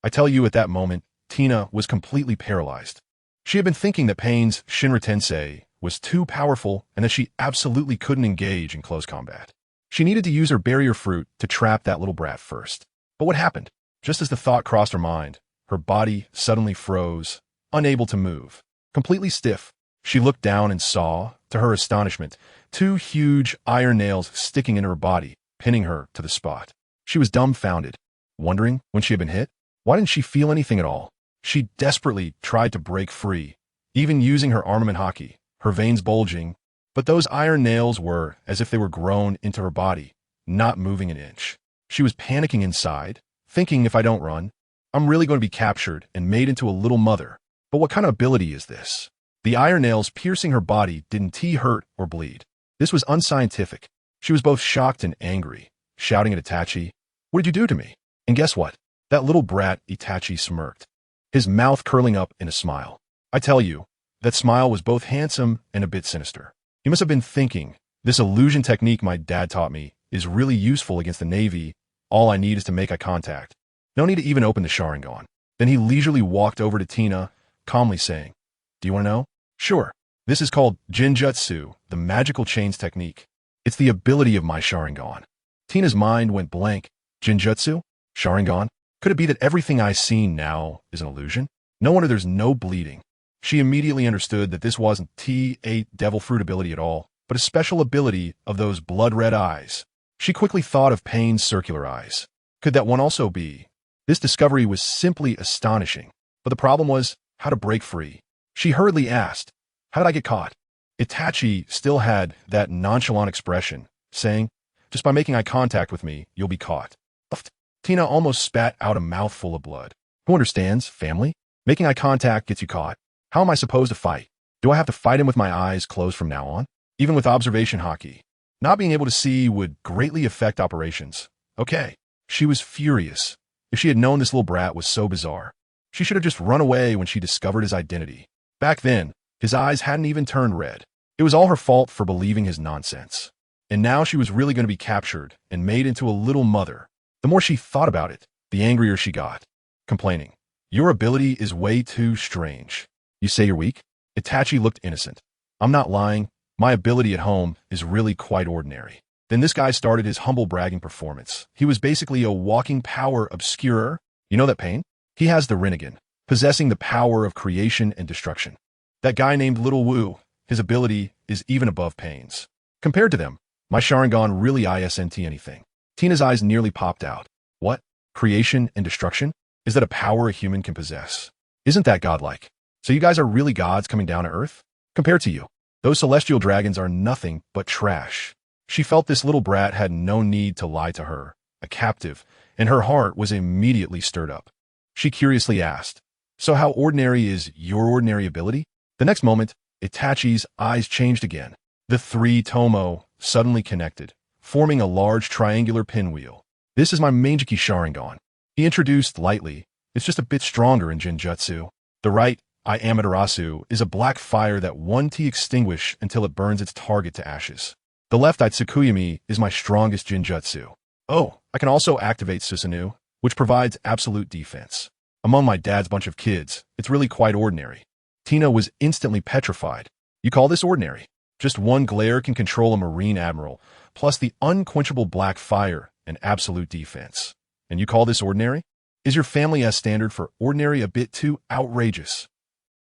I tell you, at that moment, Tina was completely paralyzed. She had been thinking that Pain's Shinra Tensei was too powerful and that she absolutely couldn't engage in close combat. She needed to use her barrier fruit to trap that little brat first. But what happened? Just as the thought crossed her mind, her body suddenly froze, unable to move. Completely stiff, she looked down and saw, to her astonishment, 2 huge iron nails sticking in her body, pinning her to the spot. She was dumbfounded, wondering when she had been hit. Why didn't she feel anything at all? She desperately tried to break free, even using her armament haki, her veins bulging, but those iron nails were as if they were grown into her body, not moving an inch. She was panicking inside, thinking, if I don't run, I'm really going to be captured and made into a little mother. But what kind of ability is this? The iron nails piercing her body didn't hurt or bleed. This was unscientific. She was both shocked and angry, shouting at Itachi, "What did you do to me?" And guess what? That little brat, Itachi smirked, his mouth curling up in a smile. I tell you, that smile was both handsome and a bit sinister. He must have been thinking, this illusion technique my dad taught me is really useful against the Navy. All I need is to make eye contact. No need to even open the Sharingan. Then he leisurely walked over to Tina, calmly saying, "Do you want to know?" "Sure. This is called Jinjutsu, the magical chains technique. It's the ability of my Sharingan." Tina's mind went blank. Jinjutsu? Sharingan? Could it be that everything I've seen now is an illusion? No wonder there's no bleeding. She immediately understood that this wasn't T8 devil fruit ability at all, but a special ability of those blood-red eyes. She quickly thought of Pain's circular eyes. Could that one also be? This discovery was simply astonishing, but the problem was how to break free. She hurriedly asked, "How did I get caught?" Itachi still had that nonchalant expression, saying, "Just by making eye contact with me, you'll be caught." Tina almost spat out a mouthful of blood. Who understands, family? Making eye contact gets you caught. How am I supposed to fight? Do I have to fight him with my eyes closed from now on? Even with observation haki? Not being able to see would greatly affect operations. Okay. She was furious. If she had known this little brat was so bizarre, she should have just run away when she discovered his identity. Back then, his eyes hadn't even turned red. It was all her fault for believing his nonsense. And now she was really going to be captured and made into a little mother. The more she thought about it, the angrier she got, complaining, "Your ability is way too strange. You say you're weak?" Itachi looked innocent. "I'm not lying. My ability at home is really quite ordinary." Then this guy started his humble bragging performance. He was basically a walking power obscurer. You know that Pain? He has the Rinnegan, possessing the power of creation and destruction. That guy named GirlWho, his ability is even above Pain's. Compared to them, my Sharingan really isn't anything. Tina's eyes nearly popped out. What? Creation and destruction? Is that a power a human can possess? Isn't that godlike? So you guys are really gods coming down to Earth? Compared to you, those celestial dragons are nothing but trash. She felt this little brat had no need to lie to her, a captive, and her heart was immediately stirred up. She curiously asked, "So how ordinary is your ordinary ability?" The next moment, Itachi's eyes changed again. The 3 tomo suddenly connected, forming a large triangular pinwheel. "This is my Manjiki Sharingan," he introduced lightly. "It's just a bit stronger in Jinjutsu. The right, Amaterasu, is a black fire that 1T extinguish until it burns its target to ashes. The left Tsukuyami is my strongest Jinjutsu. Oh, I can also activate Susanoo, which provides absolute defense. Among my dad's bunch of kids, it's really quite ordinary." Tina was instantly petrified. "You call this ordinary? Just one glare can control a Marine Admiral, plus the unquenchable black fire and absolute defense. And you call this ordinary? Is your family as standard for ordinary a bit too outrageous?"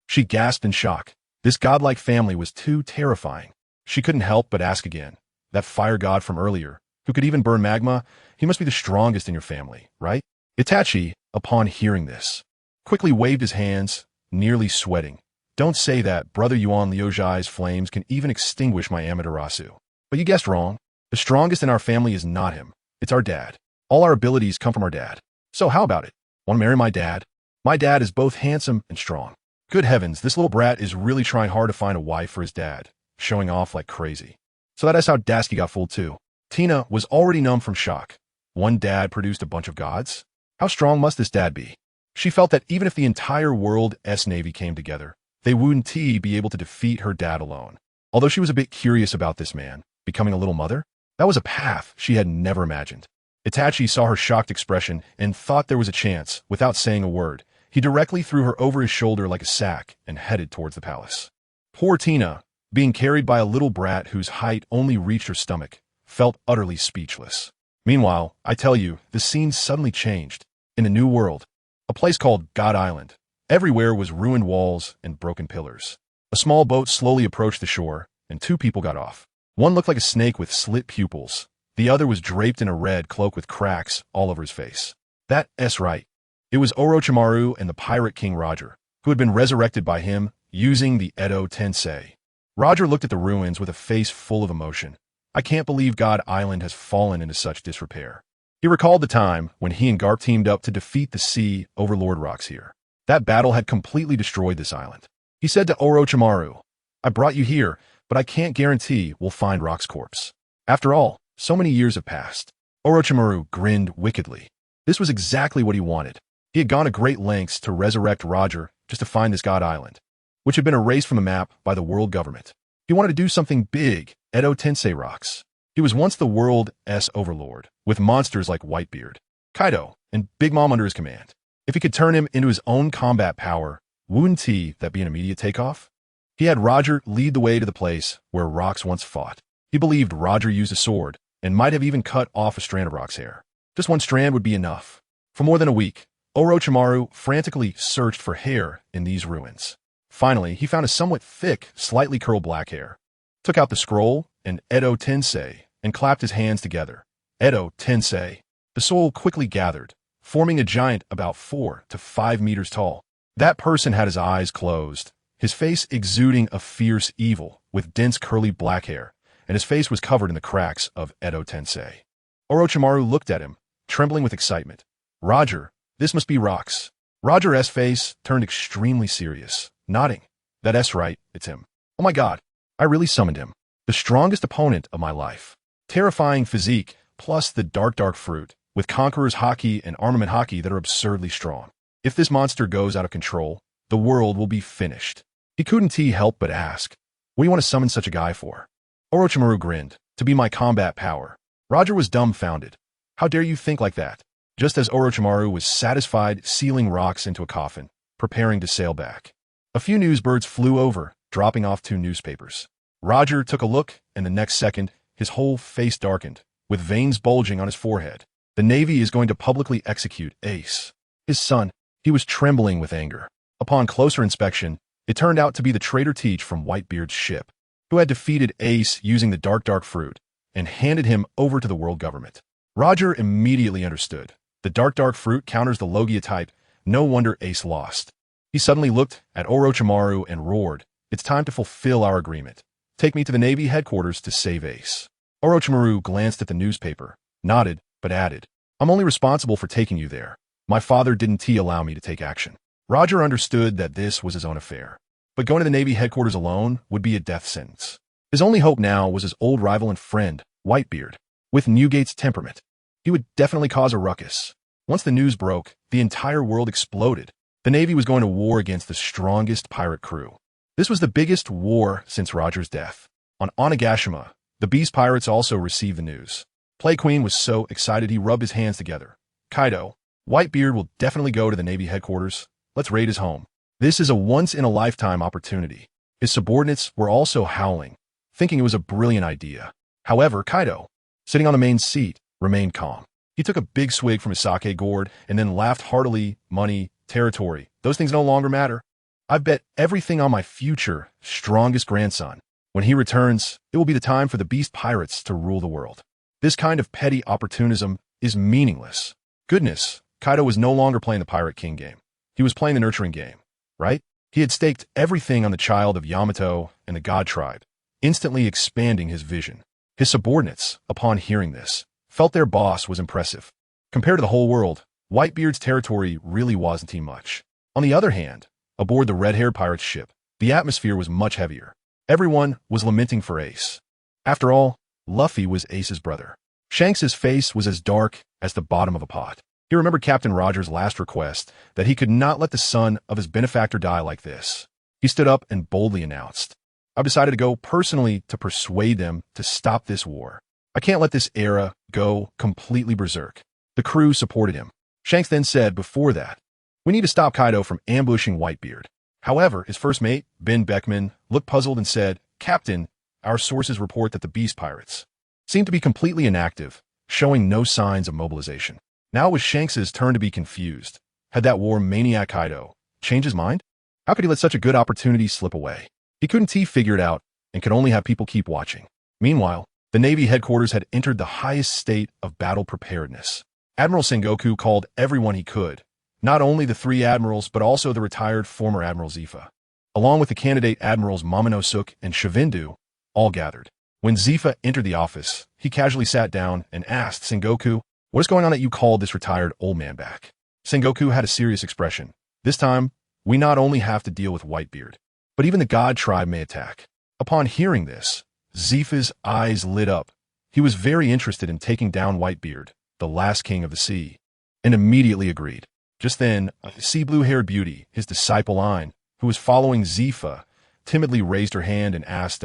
She gasped in shock. This godlike family was too terrifying. She couldn't help but ask again. "That fire god from earlier, who could even burn magma, he must be the strongest in your family, right?" Itachi, upon hearing this, quickly waved his hands, nearly sweating. "Don't say that. Brother Yuan Liujai's flames can even extinguish my Amaterasu. But you guessed wrong. The strongest in our family is not him. It's our dad. All our abilities come from our dad. So how about it? Want to marry my dad? My dad is both handsome and strong." Good heavens, this little brat is really trying hard to find a wife for his dad, showing off like crazy. So that's how Dasky got fooled too. Tina was already numb from shock. One dad produced a bunch of gods? How strong must this dad be? She felt that even if the entire world's navy came together, they wouldn't be able to defeat her dad alone. Although she was a bit curious about this man, becoming a little mother, that was a path she had never imagined. Itachi saw her shocked expression and thought there was a chance. Without saying a word, he directly threw her over his shoulder like a sack and headed towards the palace. Poor Tina, being carried by a little brat whose height only reached her stomach, felt utterly speechless. Meanwhile, I tell you, the scene suddenly changed. In a new world, a place called God Island. Everywhere was ruined walls and broken pillars. A small boat slowly approached the shore, and two people got off. One looked like a snake with slit pupils. The other was draped in a red cloak with cracks all over his face. That's right. It was Orochimaru and the pirate king Roger, who had been resurrected by him using the Edo Tensei. Roger looked at the ruins with a face full of emotion. I can't believe God Island has fallen into such disrepair. He recalled the time when he and Garp teamed up to defeat the sea overlord rocks here. That battle had completely destroyed this island. He said to Orochimaru, I brought you here, but I can't guarantee we'll find Rock's corpse. After all, so many years have passed. Orochimaru grinned wickedly. This was exactly what he wanted. He had gone to great lengths to resurrect Roger just to find this God Island, which had been erased from the map by the world government. He wanted to do something big, Edo Tensei rocks. He was once the world's overlord, with monsters like Whitebeard, Kaido, and Big Mom under his command. If he could turn him into his own combat power, wouldn't that be an immediate takeoff? He had Roger lead the way to the place where Rocks once fought. He believed Roger used a sword, and might have even cut off a strand of Rock's hair. Just one strand would be enough. For more than a week, Orochimaru frantically searched for hair in these ruins. Finally, he found a somewhat thick, slightly curled black hair. Took out the scroll and Edo Tensei and clapped his hands together. Edo Tensei. The soul quickly gathered, forming a giant about 4 to 5 meters tall. That person had his eyes closed, his face exuding a fierce evil with dense curly black hair, and his face was covered in the cracks of Edo Tensei. Orochimaru looked at him, trembling with excitement. Roger, this must be Rocks. Roger's face turned extremely serious, nodding. That's right, it's him. Oh my god, I really summoned him. The strongest opponent of my life. Terrifying physique, plus the dark fruit, with Conqueror's Haki and Armament Haki that are absurdly strong. If this monster goes out of control, the world will be finished. He couldn't help but ask, what do you want to summon such a guy for? Orochimaru grinned, to be my combat power. Roger was dumbfounded. How dare you think like that? Just as Orochimaru was satisfied sealing Rocks into a coffin, preparing to sail back. A few newsbirds flew over, dropping off 2 newspapers. Roger took a look, and the next second, his whole face darkened, with veins bulging on his forehead. The Navy is going to publicly execute Ace, his son. He was trembling with anger. Upon closer inspection, it turned out to be the traitor Teach from Whitebeard's ship, who had defeated Ace using the dark fruit, and handed him over to the world government. Roger immediately understood. The dark fruit counters the Logia type. No wonder Ace lost. He suddenly looked at Orochimaru and roared, it's time to fulfill our agreement. Take me to the Navy headquarters to save Ace. Orochimaru glanced at the newspaper, nodded, but added, I'm only responsible for taking you there. My father didn't allow me to take action. Roger understood that this was his own affair. But going to the Navy headquarters alone would be a death sentence. His only hope now was his old rival and friend, Whitebeard. With Newgate's temperament, he would definitely cause a ruckus. Once the news broke, the entire world exploded. The Navy was going to war against the strongest pirate crew. This was the biggest war since Roger's death. On Onigashima, the Beast Pirates also received the news. Play Queen was so excited he rubbed his hands together. Kaido, Whitebeard will definitely go to the Navy headquarters. Let's raid his home. This is a once-in-a-lifetime opportunity. His subordinates were also howling, thinking it was a brilliant idea. However, Kaido, sitting on the main seat, remained calm. He took a big swig from his sake gourd and then laughed heartily. Money, territory, those things no longer matter. I've bet everything on my future, strongest grandson. When he returns, it will be the time for the Beast Pirates to rule the world. This kind of petty opportunism is meaningless. Goodness, Kaido was no longer playing the Pirate King game. He was playing the nurturing game, right? He had staked everything on the child of Yamato and the God Tribe, instantly expanding his vision. His subordinates, upon hearing this, felt their boss was impressive. Compared to the whole world, Whitebeard's territory really wasn't much. On the other hand, Aboard the red-haired pirate's ship, the atmosphere was much heavier. Everyone was lamenting for Ace. After all, Luffy was Ace's brother. Shanks's face was as dark as the bottom of a pot. He remembered Captain Roger's last request that he could not let the son of his benefactor die like this. He stood up and boldly announced, "I've decided to go personally to persuade them to stop this war. I can't let this era go completely berserk." The crew supported him. Shanks then said before that, "We need to stop Kaido from ambushing Whitebeard." However, his first mate, Ben Beckman, looked puzzled and said, "Captain, our sources report that the Beast Pirates seem to be completely inactive, showing no signs of mobilization." Now it was Shanks's turn to be confused. Had that war maniac Kaido changed his mind? How could he let such a good opportunity slip away? He couldn't figure it out and could only have people keep watching. Meanwhile, the Navy headquarters had entered the highest state of battle preparedness. Admiral Sengoku called everyone he could, not only the 3 admirals but also the retired former Admiral Zifa, along with the candidate admirals Momonosuke and Shivindu, all gathered. When Zifa entered the office, he casually sat down and asked Sengoku, "What is going on that you called this retired old man back?" Sengoku had a serious expression. "This time, we not only have to deal with Whitebeard, but even the God tribe may attack." Upon hearing this, Zifa's eyes lit up. He was very interested in taking down Whitebeard, the last king of the sea, and immediately agreed. Just then, a sea blue-haired beauty, his disciple Ain, who was following Zifa, timidly raised her hand and asked,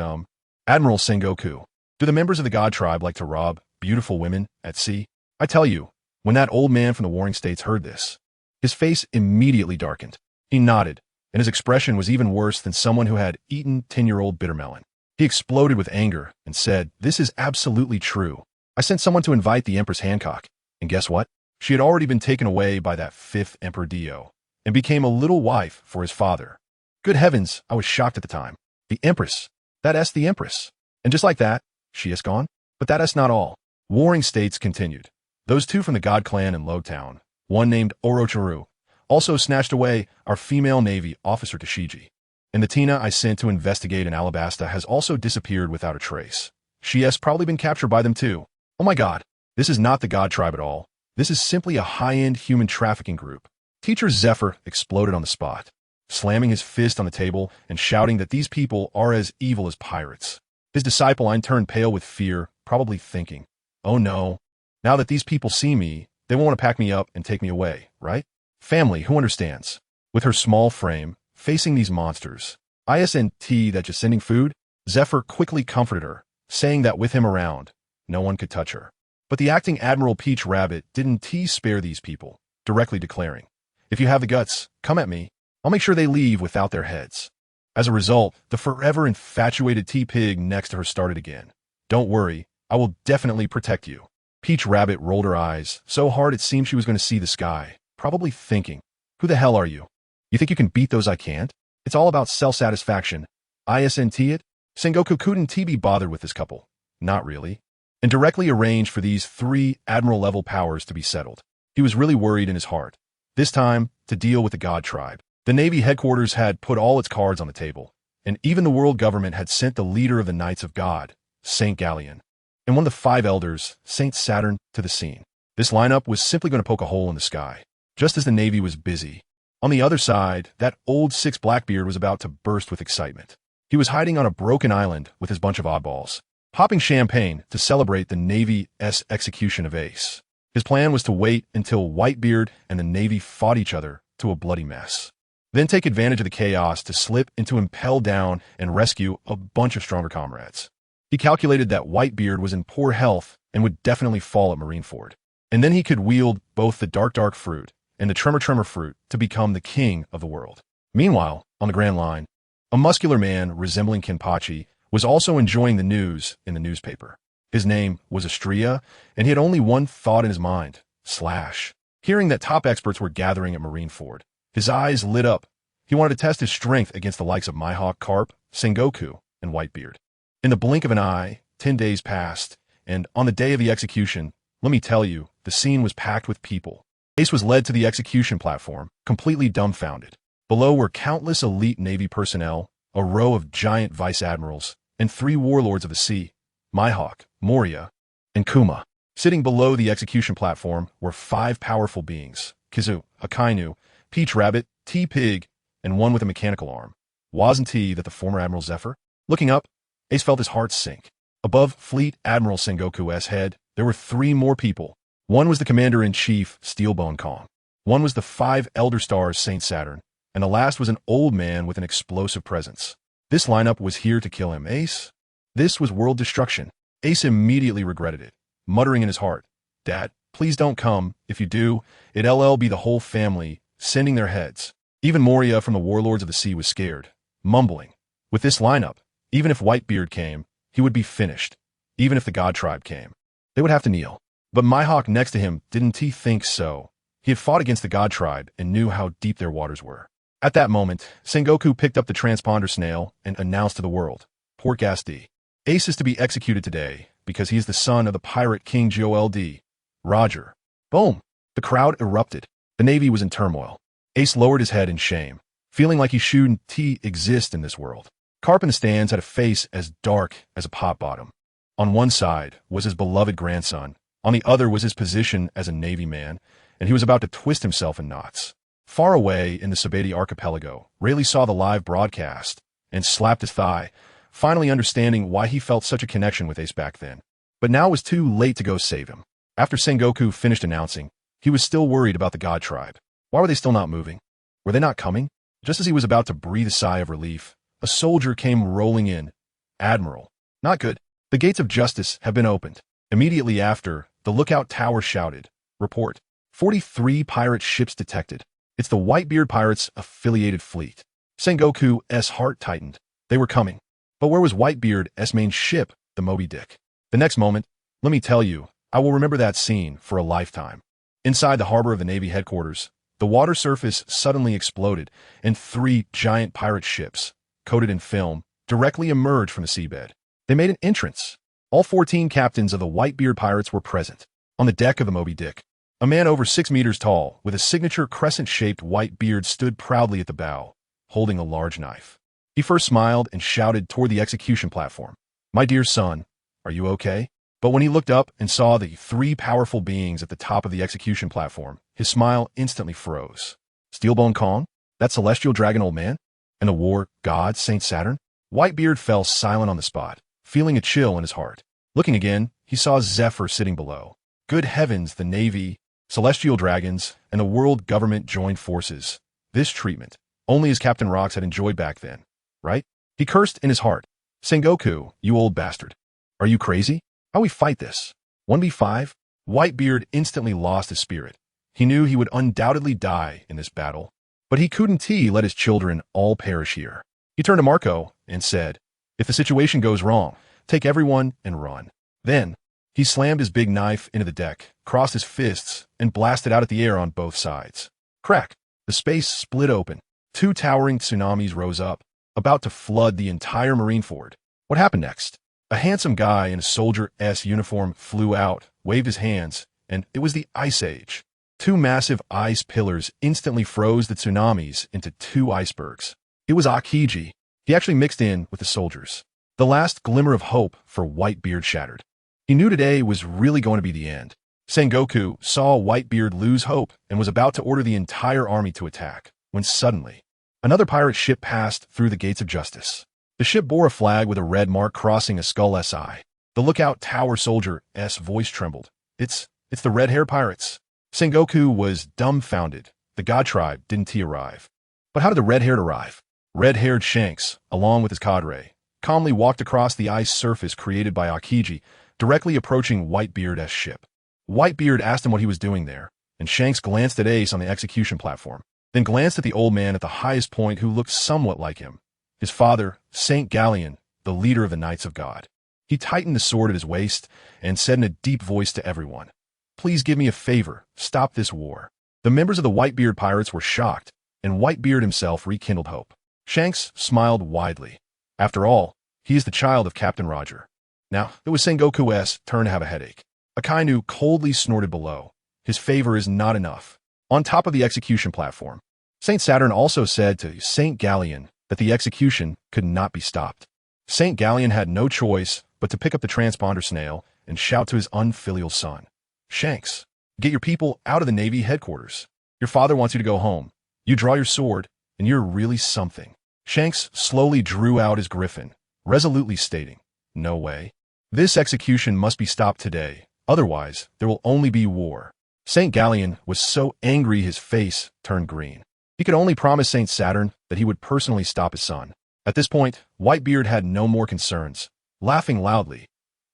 "Admiral Sengoku, do the members of the God tribe like to rob beautiful women at sea?" I tell you, when that old man from the Warring States heard this, his face immediately darkened. He nodded, and his expression was even worse than someone who had eaten 10-year-old bittermelon. He exploded with anger and said, "This is absolutely true. I sent someone to invite the Empress Hancock, and guess what? She had already been taken away by that 5th Emperor Dio, and became a little wife for his father." Good heavens, I was shocked at the time. The Empress. That's the Empress. And just like that, she is gone. But that's not all. Warring States continued. Those 2 from the God clan in Lowtown, one named Orochimaru, also snatched away our female Navy officer Tashiji. And the Tina I sent to investigate in Alabasta has also disappeared without a trace. She has probably been captured by them too. Oh my God, this is not the God tribe at all. This is simply a high-end human trafficking group. Teacher Zephyr exploded on the spot, slamming his fist on the table and shouting that these people are as evil as pirates. His disciple Ain turned pale with fear, probably thinking, "Oh no, now that these people see me, they won't want to pack me up and take me away, right?" Family, who understands? With her small frame, facing these monsters, ISNT that just sending food, Zephyr quickly comforted her, saying that with him around, no one could touch her. But the acting Admiral Peach Rabbit didn't spare these people, directly declaring, "If you have the guts, come at me. I'll make sure they leave without their heads." As a result, the forever infatuated T-Pig next to her started again. "Don't worry, I will definitely protect you." Peach Rabbit rolled her eyes so hard it seemed she was going to see the sky, probably thinking, "Who the hell are you? You think you can beat those I can't? It's all about self-satisfaction. ISNT it?" Sengoku couldn't be bothered with this couple. Not really. And directly arranged for these 3 admiral-level powers to be settled. He was really worried in his heart. This time, to deal with the God tribe. The Navy headquarters had put all its cards on the table, and even the world government had sent the leader of the Knights of God, Saint Galleon, and one of the 5 elders, Saint Saturn, to the scene. This lineup was simply going to poke a hole in the sky, just as the Navy was busy. On the other side, that old 6 Blackbeard was about to burst with excitement. He was hiding on a broken island with his bunch of oddballs, popping champagne to celebrate the Navy's execution of Ace. His plan was to wait until Whitebeard and the Navy fought each other to a bloody mess, then take advantage of the chaos to slip into Impel Down and rescue a bunch of stronger comrades. He calculated that Whitebeard was in poor health and would definitely fall at Marineford, and then he could wield both the Dark Fruit and the Tremor Fruit to become the king of the world. Meanwhile, on the Grand Line, a muscular man resembling Kenpachi was also enjoying the news in the newspaper. His name was Astria, and he had only one thought in his mind, Slash. Hearing that top experts were gathering at Marineford, his eyes lit up. He wanted to test his strength against the likes of Mihawk, Carp, Sengoku, and Whitebeard. In the blink of an eye, 10 days passed, and on the day of the execution, let me tell you, the scene was packed with people. Ace was led to the execution platform, completely dumbfounded. Below were countless elite Navy personnel, a row of giant vice admirals, and 3 warlords of the sea, Mihawk, Moria, and Kuma. Sitting below the execution platform were 5 powerful beings, Kizu, Akainu, Peach Rabbit, T-Pig, and one with a mechanical arm. Wasn't he that the former Admiral Zephyr? Looking up, Ace felt his heart sink. Above Fleet Admiral Sengoku's head, there were 3 more people. One was the Commander-in-Chief, Steelbone Kong. One was the 5 Elder Stars, Saint Saturn. And the last was an old man with an explosive presence. This lineup was here to kill him. Ace? This was world destruction. Ace immediately regretted it, muttering in his heart, "Dad, please don't come. If you do, it'll be the whole family, sending their heads." Even Moria from the Warlords of the Sea was scared, mumbling, "With this lineup, even if Whitebeard came, he would be finished. Even if the God Tribe came, they would have to kneel." But Mihawk next to him didn't he think so. He had fought against the God Tribe and knew how deep their waters were. At that moment, Sengoku picked up the transponder snail and announced to the world, "Port Gas D. Ace is to be executed today because he is the son of the pirate King GOLD. Roger." Boom! The crowd erupted. The Navy was in turmoil. Ace lowered his head in shame, feeling like he shouldn't exist in this world. Carp in the stands had a face as dark as a pot bottom. On one side was his beloved grandson. On the other was his position as a Navy man, and he was about to twist himself in knots. Far away in the Sabeti archipelago, Rayleigh saw the live broadcast and slapped his thigh, finally understanding why he felt such a connection with Ace back then. But now it was too late to go save him. After Sengoku finished announcing, he was still worried about the God Tribe. Why were they still not moving? Were they not coming? Just as he was about to breathe a sigh of relief, a soldier came rolling in. "Admiral." "Not good. The gates of justice have been opened." Immediately after, the lookout tower shouted, "Report. 43 pirate ships detected. It's the Whitebeard Pirates' affiliated fleet." Sengoku's heart tightened. They were coming. But where was Whitebeard's main ship, the Moby Dick? The next moment, let me tell you, I will remember that scene for a lifetime. Inside the harbor of the Navy headquarters, the water surface suddenly exploded, and 3 giant pirate ships, coated in film, directly emerged from the seabed. They made an entrance. All 14 captains of the Whitebeard Pirates were present. On the deck of the Moby Dick, a man over 6 meters tall, with a signature crescent-shaped white beard, stood proudly at the bow, holding a large knife. He first smiled and shouted toward the execution platform, "My dear son, are you okay?" But when he looked up and saw the 3 powerful beings at the top of the execution platform, his smile instantly froze. Steelbone Kong? That celestial dragon old man? And the war god, Saint Saturn? Whitebeard fell silent on the spot, feeling a chill in his heart. Looking again, he saw Zephyr sitting below. Good heavens, the Navy, celestial dragons, and the world government joined forces. This treatment, only as Captain Rox had enjoyed back then, right? He cursed in his heart. "Sengoku, you old bastard. Are you crazy? How we fight this? 1v5? Whitebeard instantly lost his spirit. He knew he would undoubtedly die in this battle, but he couldn't let his children all perish here. He turned to Marco and said, "If the situation goes wrong, take everyone and run." Then, he slammed his big knife into the deck, crossed his fists, and blasted out at the air on both sides. Crack! The space split open. 2 towering tsunamis rose up, about to flood the entire Marineford. What happened next? A handsome guy in a soldier's uniform flew out, waved his hands, and it was the Ice Age. 2 massive ice pillars instantly froze the tsunamis into 2 icebergs. It was Akiji. He actually mixed in with the soldiers. The last glimmer of hope for Whitebeard shattered. He knew today was really going to be the end. Sengoku saw Whitebeard lose hope and was about to order the entire army to attack, when suddenly, another pirate ship passed through the gates of justice. The ship bore a flag with a red mark crossing a skull's eye. The lookout tower soldier's voice trembled. It's the red-haired pirates." Sengoku was dumbfounded. The God Tribe didn't arrive. But how did the red-haired arrive? Red-haired Shanks, along with his cadre, calmly walked across the ice surface created by Akiji, directly approaching Whitebeard's ship. Whitebeard asked him what he was doing there, and Shanks glanced at Ace on the execution platform, then glanced at the old man at the highest point who looked somewhat like him. His father, Saint Galleon, the leader of the Knights of God. He tightened the sword at his waist and said in a deep voice to everyone, "Please give me a favor, stop this war." The members of the Whitebeard Pirates were shocked, and Whitebeard himself rekindled hope. Shanks smiled widely. After all, he is the child of Captain Roger. Now, it was Sengoku's turn to have a headache. Akainu coldly snorted below. His favor is not enough. On top of the execution platform, Saint Saturn also said to Saint Galleon that the execution could not be stopped. Saint Galleon had no choice but to pick up the transponder snail and shout to his unfilial son, "Shanks, get your people out of the Navy headquarters. Your father wants you to go home. You draw your sword and you're really something." Shanks slowly drew out his griffin, resolutely stating, "No way. This execution must be stopped today, otherwise there will only be war." St. Gallion was so angry his face turned green. He could only promise St. Saturn that he would personally stop his son. At this point, Whitebeard had no more concerns, laughing loudly.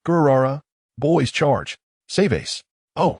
"Gururara, boys charge. Save Ace." "Oh."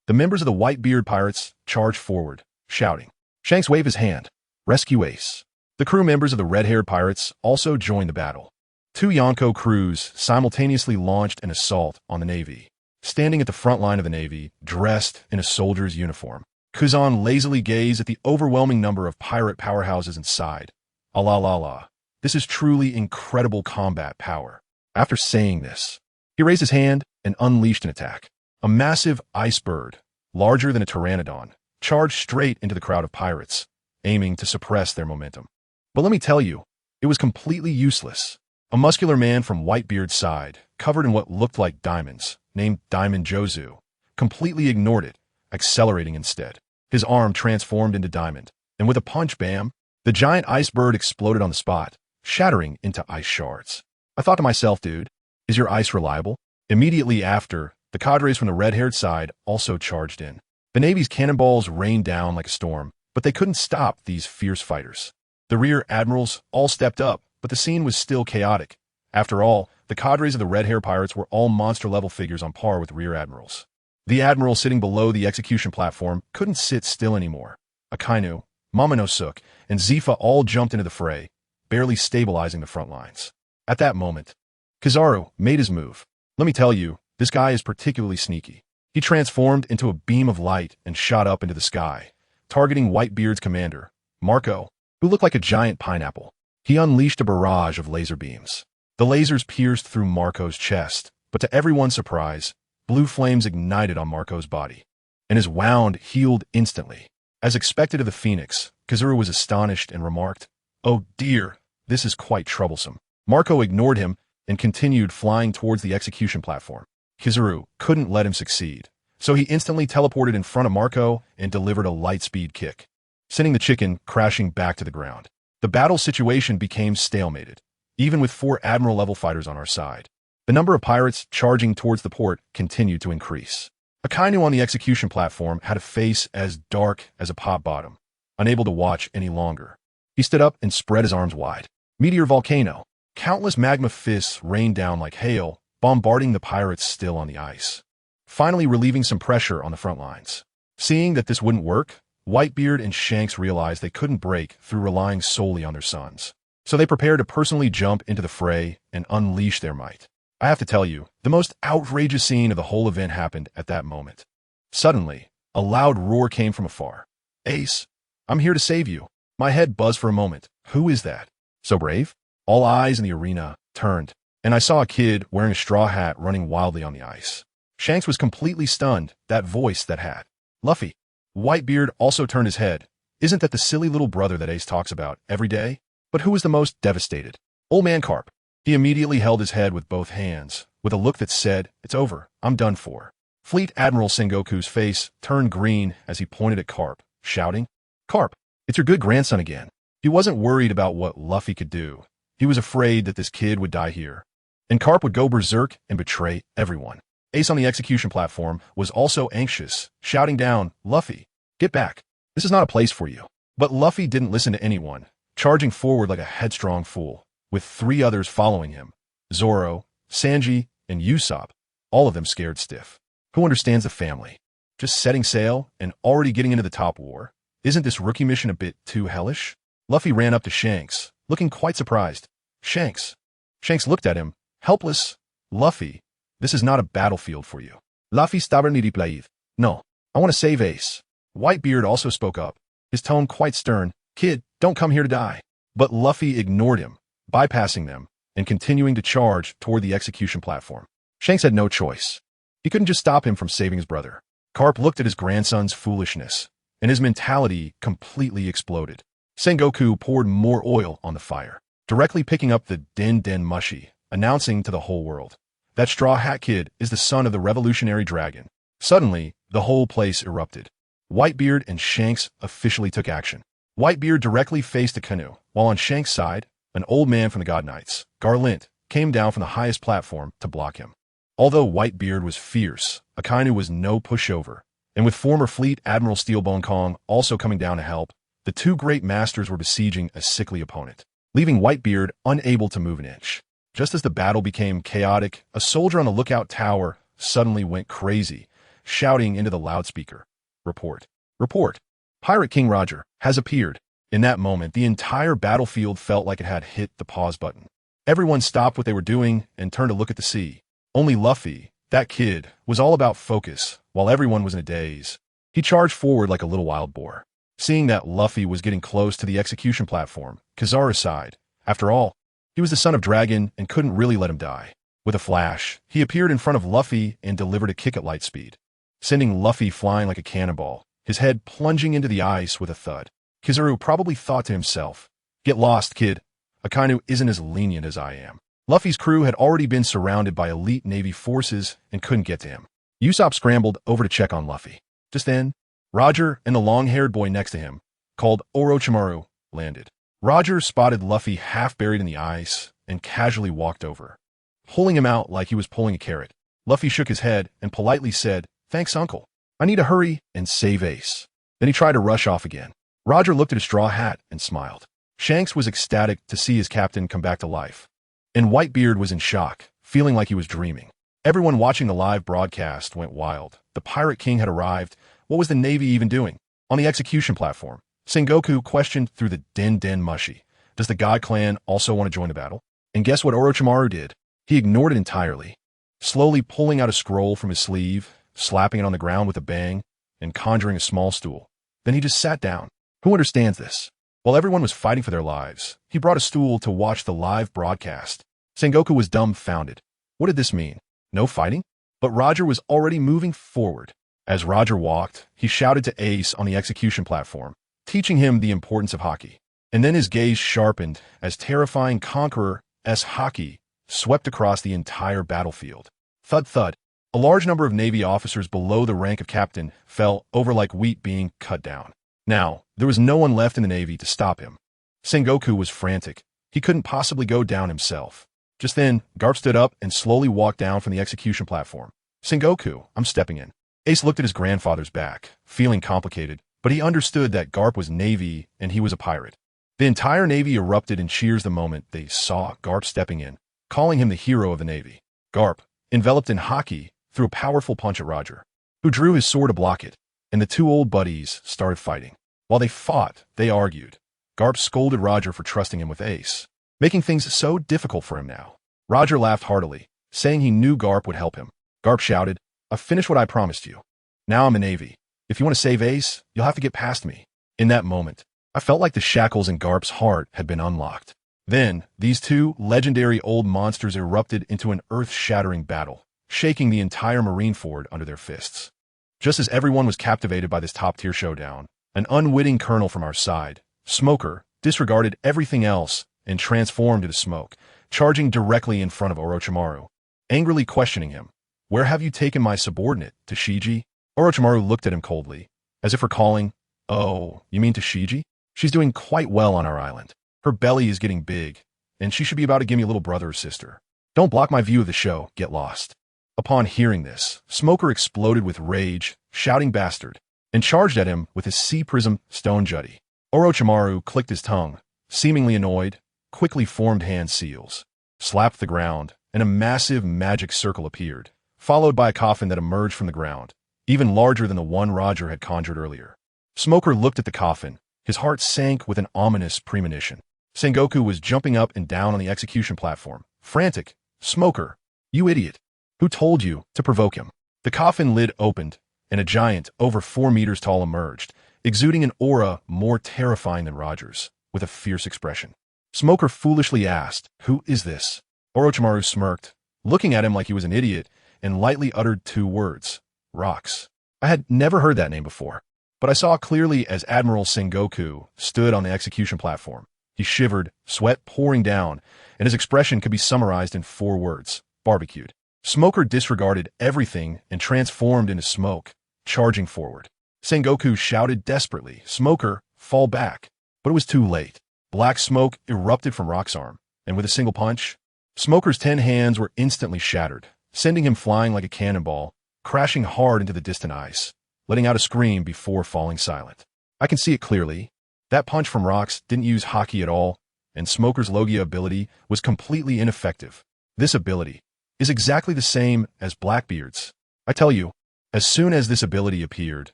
The members of the Whitebeard pirates charged forward, shouting. Shanks waved his hand. "Rescue Ace." The crew members of the red-haired pirates also joined the battle. 2 Yonko crews simultaneously launched an assault on the Navy. Standing at the front line of the Navy, dressed in a soldier's uniform, Kuzan lazily gazed at the overwhelming number of pirate powerhouses inside. "Allah la la. This is truly incredible combat power." After saying this, he raised his hand and unleashed an attack. A massive ice bird, larger than a pteranodon, charged straight into the crowd of pirates, aiming to suppress their momentum. But let me tell you, it was completely useless. A muscular man from Whitebeard's side, covered in what looked like diamonds, named Diamond Jozu, completely ignored it, accelerating instead. His arm transformed into Diamond, and with a punch, bam, the giant ice bird exploded on the spot, shattering into ice shards. I thought to myself, dude, is your ice reliable? Immediately after, the cadres from the red-haired side also charged in. The Navy's cannonballs rained down like a storm, but they couldn't stop these fierce fighters. The rear admirals all stepped up, but the scene was still chaotic. After all, the cadres of the red-haired pirates were all monster-level figures on par with rear admirals. The admiral sitting below the execution platform couldn't sit still anymore. Akainu, Momonosuke, and Zifa all jumped into the fray, barely stabilizing the front lines. At that moment, Kizaru made his move. Let me tell you, this guy is particularly sneaky. He transformed into a beam of light and shot up into the sky, targeting Whitebeard's commander, Marco, who looked like a giant pineapple. He unleashed a barrage of laser beams. The lasers pierced through Marco's chest, but to everyone's surprise, blue flames ignited on Marco's body, and his wound healed instantly. As expected of the Phoenix, Kizaru was astonished and remarked, "Oh dear, this is quite troublesome." Marco ignored him and continued flying towards the execution platform. Kizaru couldn't let him succeed, so he instantly teleported in front of Marco and delivered a light-speed kick, sending the chicken crashing back to the ground. The battle situation became stalemated, even with 4 admiral-level fighters on our side. The number of pirates charging towards the port continued to increase. Akainu on the execution platform had a face as dark as a pot bottom, unable to watch any longer. He stood up and spread his arms wide. Meteor volcano. Countless magma fists rained down like hail, bombarding the pirates still on the ice, finally relieving some pressure on the front lines. Seeing that this wouldn't work, Whitebeard and Shanks realized they couldn't break through relying solely on their sons. So they prepared to personally jump into the fray and unleash their might. I have to tell you, the most outrageous scene of the whole event happened at that moment. Suddenly, a loud roar came from afar. "Ace, I'm here to save you." My head buzzed for a moment. Who is that? So brave? All eyes in the arena turned, and I saw a kid wearing a straw hat running wildly on the ice. Shanks was completely stunned, that voice, that hat. "Luffy." Whitebeard also turned his head. Isn't that the silly little brother that Ace talks about every day? But who was the most devastated? Old man Carp. He immediately held his head with both hands, with a look that said, "It's over, I'm done for." Fleet Admiral Sengoku's face turned green as he pointed at Carp, shouting, "Carp, it's your good grandson again." He wasn't worried about what Luffy could do. He was afraid that this kid would die here, and Carp would go berserk and betray everyone. Ace on the execution platform was also anxious, shouting down, "Luffy, get back. This is not a place for you." But Luffy didn't listen to anyone, charging forward like a headstrong fool, with 3 others following him: Zoro, Sanji, and Usopp, all of them scared stiff. Who understands the family? Just setting sail and already getting into the top war? Isn't this rookie mission a bit too hellish? Luffy ran up to Shanks, looking quite surprised. "Shanks." Shanks looked at him, helpless. "Luffy, this is not a battlefield for you." Luffy stubbornly replied, "No, I want to save Ace." Whitebeard also spoke up, his tone quite stern. "Kid, don't come here to die." But Luffy ignored him, bypassing them and continuing to charge toward the execution platform. Shanks had no choice. He couldn't just stop him from saving his brother. Carp looked at his grandson's foolishness, and his mentality completely exploded. Sengoku poured more oil on the fire, directly picking up the Den Den Mushi, announcing to the whole world, "That Straw Hat Kid is the son of the Revolutionary Dragon." Suddenly, the whole place erupted. Whitebeard and Shanks officially took action. Whitebeard directly faced the canoe, while on Shank's side, an old man from the God Knights, GirlWho, came down from the highest platform to block him. Although Whitebeard was fierce, Akainu was no pushover, and with former fleet Admiral Steelbone Kong also coming down to help, the two great masters were besieging a sickly opponent, leaving Whitebeard unable to move an inch. Just as the battle became chaotic, a soldier on the lookout tower suddenly went crazy, shouting into the loudspeaker, "Report! Report! Pirate King Roger has appeared." In that moment, the entire battlefield felt like it had hit the pause button. Everyone stopped what they were doing and turned to look at the sea. Only Luffy, that kid, was all about focus, while everyone was in a daze. He charged forward like a little wild boar. Seeing that Luffy was getting close to the execution platform, Kizaru sighed. After all, he was the son of Dragon and couldn't really let him die. With a flash, he appeared in front of Luffy and delivered a kick at light speed, sending Luffy flying like a cannonball, his head plunging into the ice with a thud. Kizaru probably thought to himself, "Get lost, kid. Akainu isn't as lenient as I am." Luffy's crew had already been surrounded by elite Navy forces and couldn't get to him. Usopp scrambled over to check on Luffy. Just then, Roger and the long-haired boy next to him, called Orochimaru, landed. Roger spotted Luffy half buried in the ice and casually walked over, pulling him out like he was pulling a carrot. Luffy shook his head and politely said, "Thanks, uncle. I need to hurry and save Ace." Then he tried to rush off again. Roger looked at his straw hat and smiled. Shanks was ecstatic to see his captain come back to life, and Whitebeard was in shock, feeling like he was dreaming. Everyone watching the live broadcast went wild. The Pirate King had arrived. What was the Navy even doing? On the execution platform, Sengoku questioned through the den mushi. Does the God Clan also want to join the battle? And guess what Orochimaru did? He ignored it entirely, slowly pulling out a scroll from his sleeve, slapping it on the ground with a bang, and conjuring a small stool. Then he just sat down. Who understands this? While everyone was fighting for their lives, he brought a stool to watch the live broadcast. Sengoku was dumbfounded. What did this mean? No fighting? But Roger was already moving forward. As Roger walked, he shouted to Ace on the execution platform, teaching him the importance of haki. And then his gaze sharpened as terrifying Conqueror's haki swept across the entire battlefield. Thud thud. A large number of Navy officers below the rank of captain fell over like wheat being cut down. Now, there was no one left in the Navy to stop him. Sengoku was frantic. He couldn't possibly go down himself. Just then, Garp stood up and slowly walked down from the execution platform. "Sengoku, I'm stepping in." Ace looked at his grandfather's back, feeling complicated, but he understood that Garp was Navy and he was a pirate. The entire Navy erupted in cheers the moment they saw Garp stepping in, calling him the hero of the Navy. Garp, enveloped in haki, threw a powerful punch at Roger, who drew his sword to block it, and the two old buddies started fighting. While they fought, they argued. Garp scolded Roger for trusting him with Ace, making things so difficult for him now. Roger laughed heartily, saying he knew Garp would help him. Garp shouted, "I've finished what I promised you. Now I'm a Navy. If you want to save Ace, you'll have to get past me." In that moment, I felt like the shackles in Garp's heart had been unlocked. Then, these two legendary old monsters erupted into an earth-shattering battle, shaking the entire Marineford under their fists. Just as everyone was captivated by this top-tier showdown, an unwitting colonel from our side, Smoker, disregarded everything else and transformed into smoke, charging directly in front of Orochimaru, angrily questioning him. "Where have you taken my subordinate, Tashigi?" Orochimaru looked at him coldly, as if recalling, "Oh, you mean Tashigi? She's doing quite well on our island. Her belly is getting big, and she should be about to give me a little brother or sister. Don't block my view of the show, get lost." Upon hearing this, Smoker exploded with rage, shouting "bastard," and charged at him with his Sea Prism Stone Jutty. Orochimaru clicked his tongue, seemingly annoyed, quickly formed hand seals, slapped the ground, and a massive magic circle appeared, followed by a coffin that emerged from the ground, even larger than the one Roger had conjured earlier. Smoker looked at the coffin. His heart sank with an ominous premonition. Sengoku was jumping up and down on the execution platform, frantic. "Smoker, you idiot. Who told you to provoke him?" The coffin lid opened, and a giant, over 4 meters tall, emerged, exuding an aura more terrifying than Roger's, with a fierce expression. Smoker foolishly asked, "Who is this?" Orochimaru smirked, looking at him like he was an idiot, and lightly uttered 2 words, "Rocks." I had never heard that name before, but I saw clearly as Admiral Sengoku stood on the execution platform. He shivered, sweat pouring down, and his expression could be summarized in 4 words, barbecued. Smoker disregarded everything and transformed into smoke, charging forward. Sengoku shouted desperately, "Smoker, fall back." But it was too late. Black smoke erupted from Rock's arm, and with a single punch, Smoker's 10 hands were instantly shattered, sending him flying like a cannonball, crashing hard into the distant ice, letting out a scream before falling silent. I can see it clearly. That punch from Rock's didn't use hockey at all, and Smoker's Logia ability was completely ineffective. This ability is exactly the same as Blackbeard's. I tell you, as soon as this ability appeared,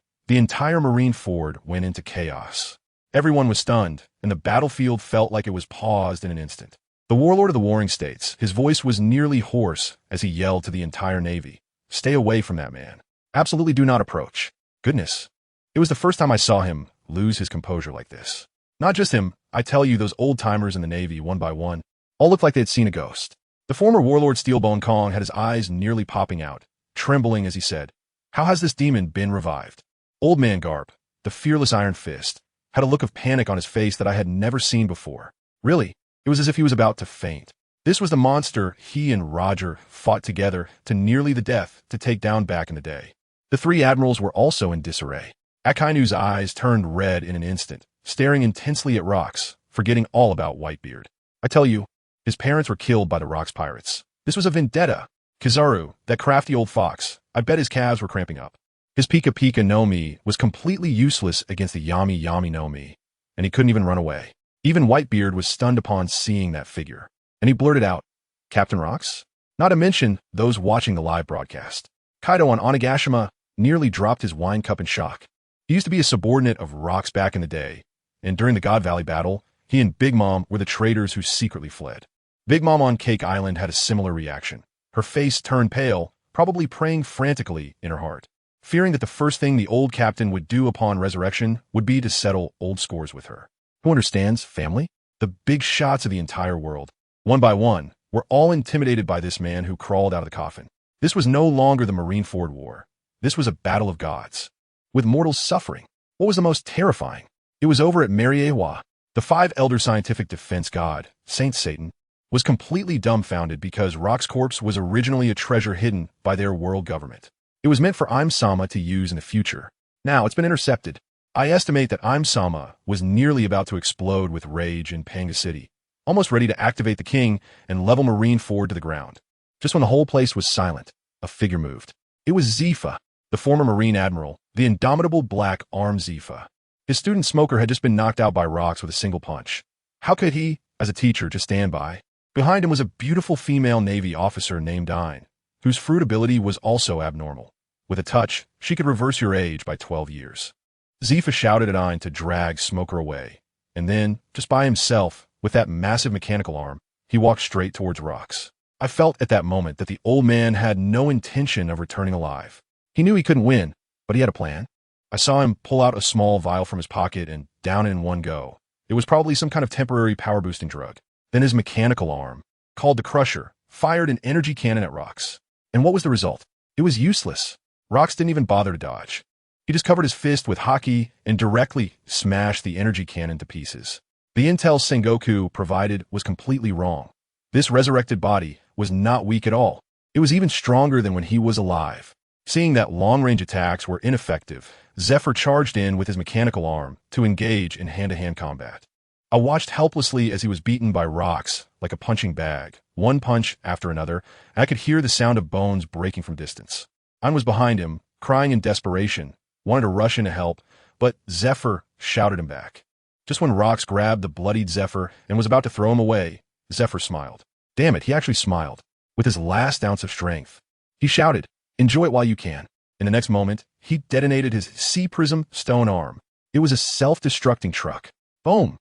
the entire Marine Fort went into chaos. Everyone was stunned, and the battlefield felt like it was paused in an instant. The warlord of the Warring States, his voice was nearly hoarse as he yelled to the entire Navy, "Stay away from that man. Absolutely do not approach." Goodness, it was the first time I saw him lose his composure like this. Not just him, I tell you, those old-timers in the Navy, one by one, all looked like they had seen a ghost. The former warlord Steelbone Kong had his eyes nearly popping out, trembling as he said, "How has this demon been revived?" Old Man Garp, the fearless Iron Fist, had a look of panic on his face that I had never seen before. Really, it was as if he was about to faint. This was the monster he and Roger fought together to nearly the death to take down back in the day. The three admirals were also in disarray. Akainu's eyes turned red in an instant, staring intensely at Rocks, forgetting all about Whitebeard. I tell you, his parents were killed by the Rocks pirates. This was a vendetta. Kizaru, that crafty old fox, I bet his calves were cramping up. His Pika Pika no Mi was completely useless against the Yami Yami no Mi, and he couldn't even run away. Even Whitebeard was stunned upon seeing that figure, and he blurted out, "Captain Rocks?" Not to mention those watching the live broadcast. Kaido on Onigashima nearly dropped his wine cup in shock. He used to be a subordinate of Rocks back in the day, and during the God Valley battle, he and Big Mom were the traitors who secretly fled. Big Mom on Cake Island had a similar reaction. Her face turned pale, probably praying frantically in her heart, fearing that the first thing the old captain would do upon resurrection would be to settle old scores with her. Who understands family? The big shots of the entire world, one by one, were all intimidated by this man who crawled out of the coffin. This was no longer the Marineford War. This was a battle of gods, with mortals suffering. What was the most terrifying? It was over at Mariewa. The 5 Elder Scientific Defense God, Saint Satan, was completely dumbfounded because Rock's corpse was originally a treasure hidden by their world government. It was meant for Im-sama to use in the future. Now it's been intercepted. I estimate that Im-sama was nearly about to explode with rage in Panga City, almost ready to activate the king and level Marineford to the ground. Just when the whole place was silent, a figure moved. It was Zifa, the former Marine Admiral, the indomitable black arm Zifa. His student Smoker had just been knocked out by Rocks with a single punch. How could he, as a teacher, just stand by? Behind him was a beautiful female Navy officer named Dine, whose fruit ability was also abnormal. With a touch, she could reverse your age by 12 years. Zifa shouted at Ein to drag Smoker away, and then, just by himself, with that massive mechanical arm, he walked straight towards Rocks. I felt at that moment that the old man had no intention of returning alive. He knew he couldn't win, but he had a plan. I saw him pull out a small vial from his pocket and down it in one go. It was probably some kind of temporary power-boosting drug. Then his mechanical arm, called the Crusher, fired an energy cannon at Rocks. And what was the result? It was useless. Rocks didn't even bother to dodge. He just covered his fist with haki and directly smashed the energy cannon to pieces. The intel Sengoku provided was completely wrong. This resurrected body was not weak at all. It was even stronger than when he was alive. Seeing that long-range attacks were ineffective, Zephyr charged in with his mechanical arm to engage in hand-to-hand combat. I watched helplessly as he was beaten by Rocks like a punching bag, one punch after another, and I could hear the sound of bones breaking from distance. Ein was behind him, crying in desperation, wanted to rush in to help, but Zephyr shouted him back. Just when Rocks grabbed the bloodied Zephyr and was about to throw him away, Zephyr smiled. Damn it, he actually smiled. With his last ounce of strength. He shouted, "Enjoy it while you can." In the next moment, he detonated his Sea Prism stone arm. It was a self-destructing truck. Boom!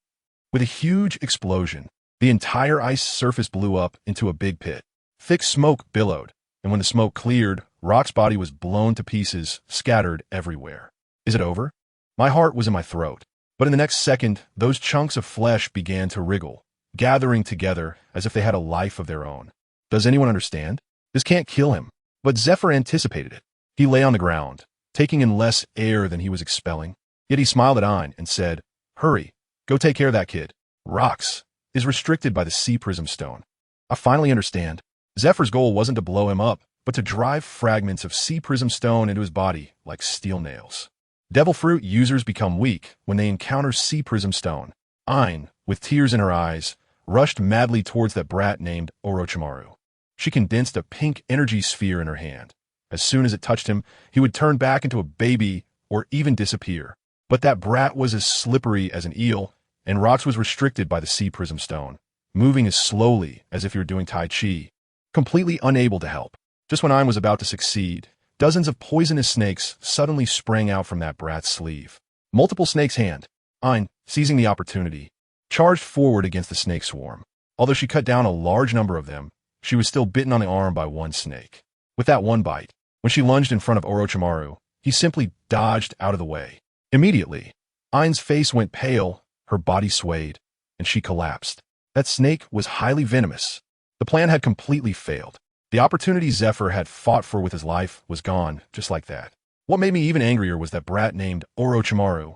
With a huge explosion, the entire ice surface blew up into a big pit. Thick smoke billowed, and when the smoke cleared, Rock's body was blown to pieces, scattered everywhere. Is it over? My heart was in my throat. But in the next second, those chunks of flesh began to wriggle, gathering together as if they had a life of their own. Does anyone understand? This can't kill him. But Zephyr anticipated it. He lay on the ground, taking in less air than he was expelling. Yet he smiled at Ein and said, "Hurry, go take care of that kid. Rocks is restricted by the Sea Prism Stone." I finally understand. Zephyr's goal wasn't to blow him up, but to drive fragments of Sea Prism Stone into his body like steel nails. Devil Fruit users become weak when they encounter Sea Prism Stone. Ain, with tears in her eyes, rushed madly towards that brat named Orochimaru. She condensed a pink energy sphere in her hand. As soon as it touched him, he would turn back into a baby or even disappear. But that brat was as slippery as an eel, and Rox was restricted by the sea prism stone, moving as slowly as if you were doing Tai Chi, completely unable to help. Just when Ain was about to succeed, dozens of poisonous snakes suddenly sprang out from that brat's sleeve. Multiple snakes' hand. Ain, seizing the opportunity, charged forward against the snake swarm. Although she cut down a large number of them, she was still bitten on the arm by one snake. With that one bite, when she lunged in front of Orochimaru, he simply dodged out of the way. Immediately, Ain's face went pale, her body swayed, and she collapsed. That snake was highly venomous. The plan had completely failed. The opportunity Zephyr had fought for with his life was gone, just like that. What made me even angrier was that brat named Orochimaru,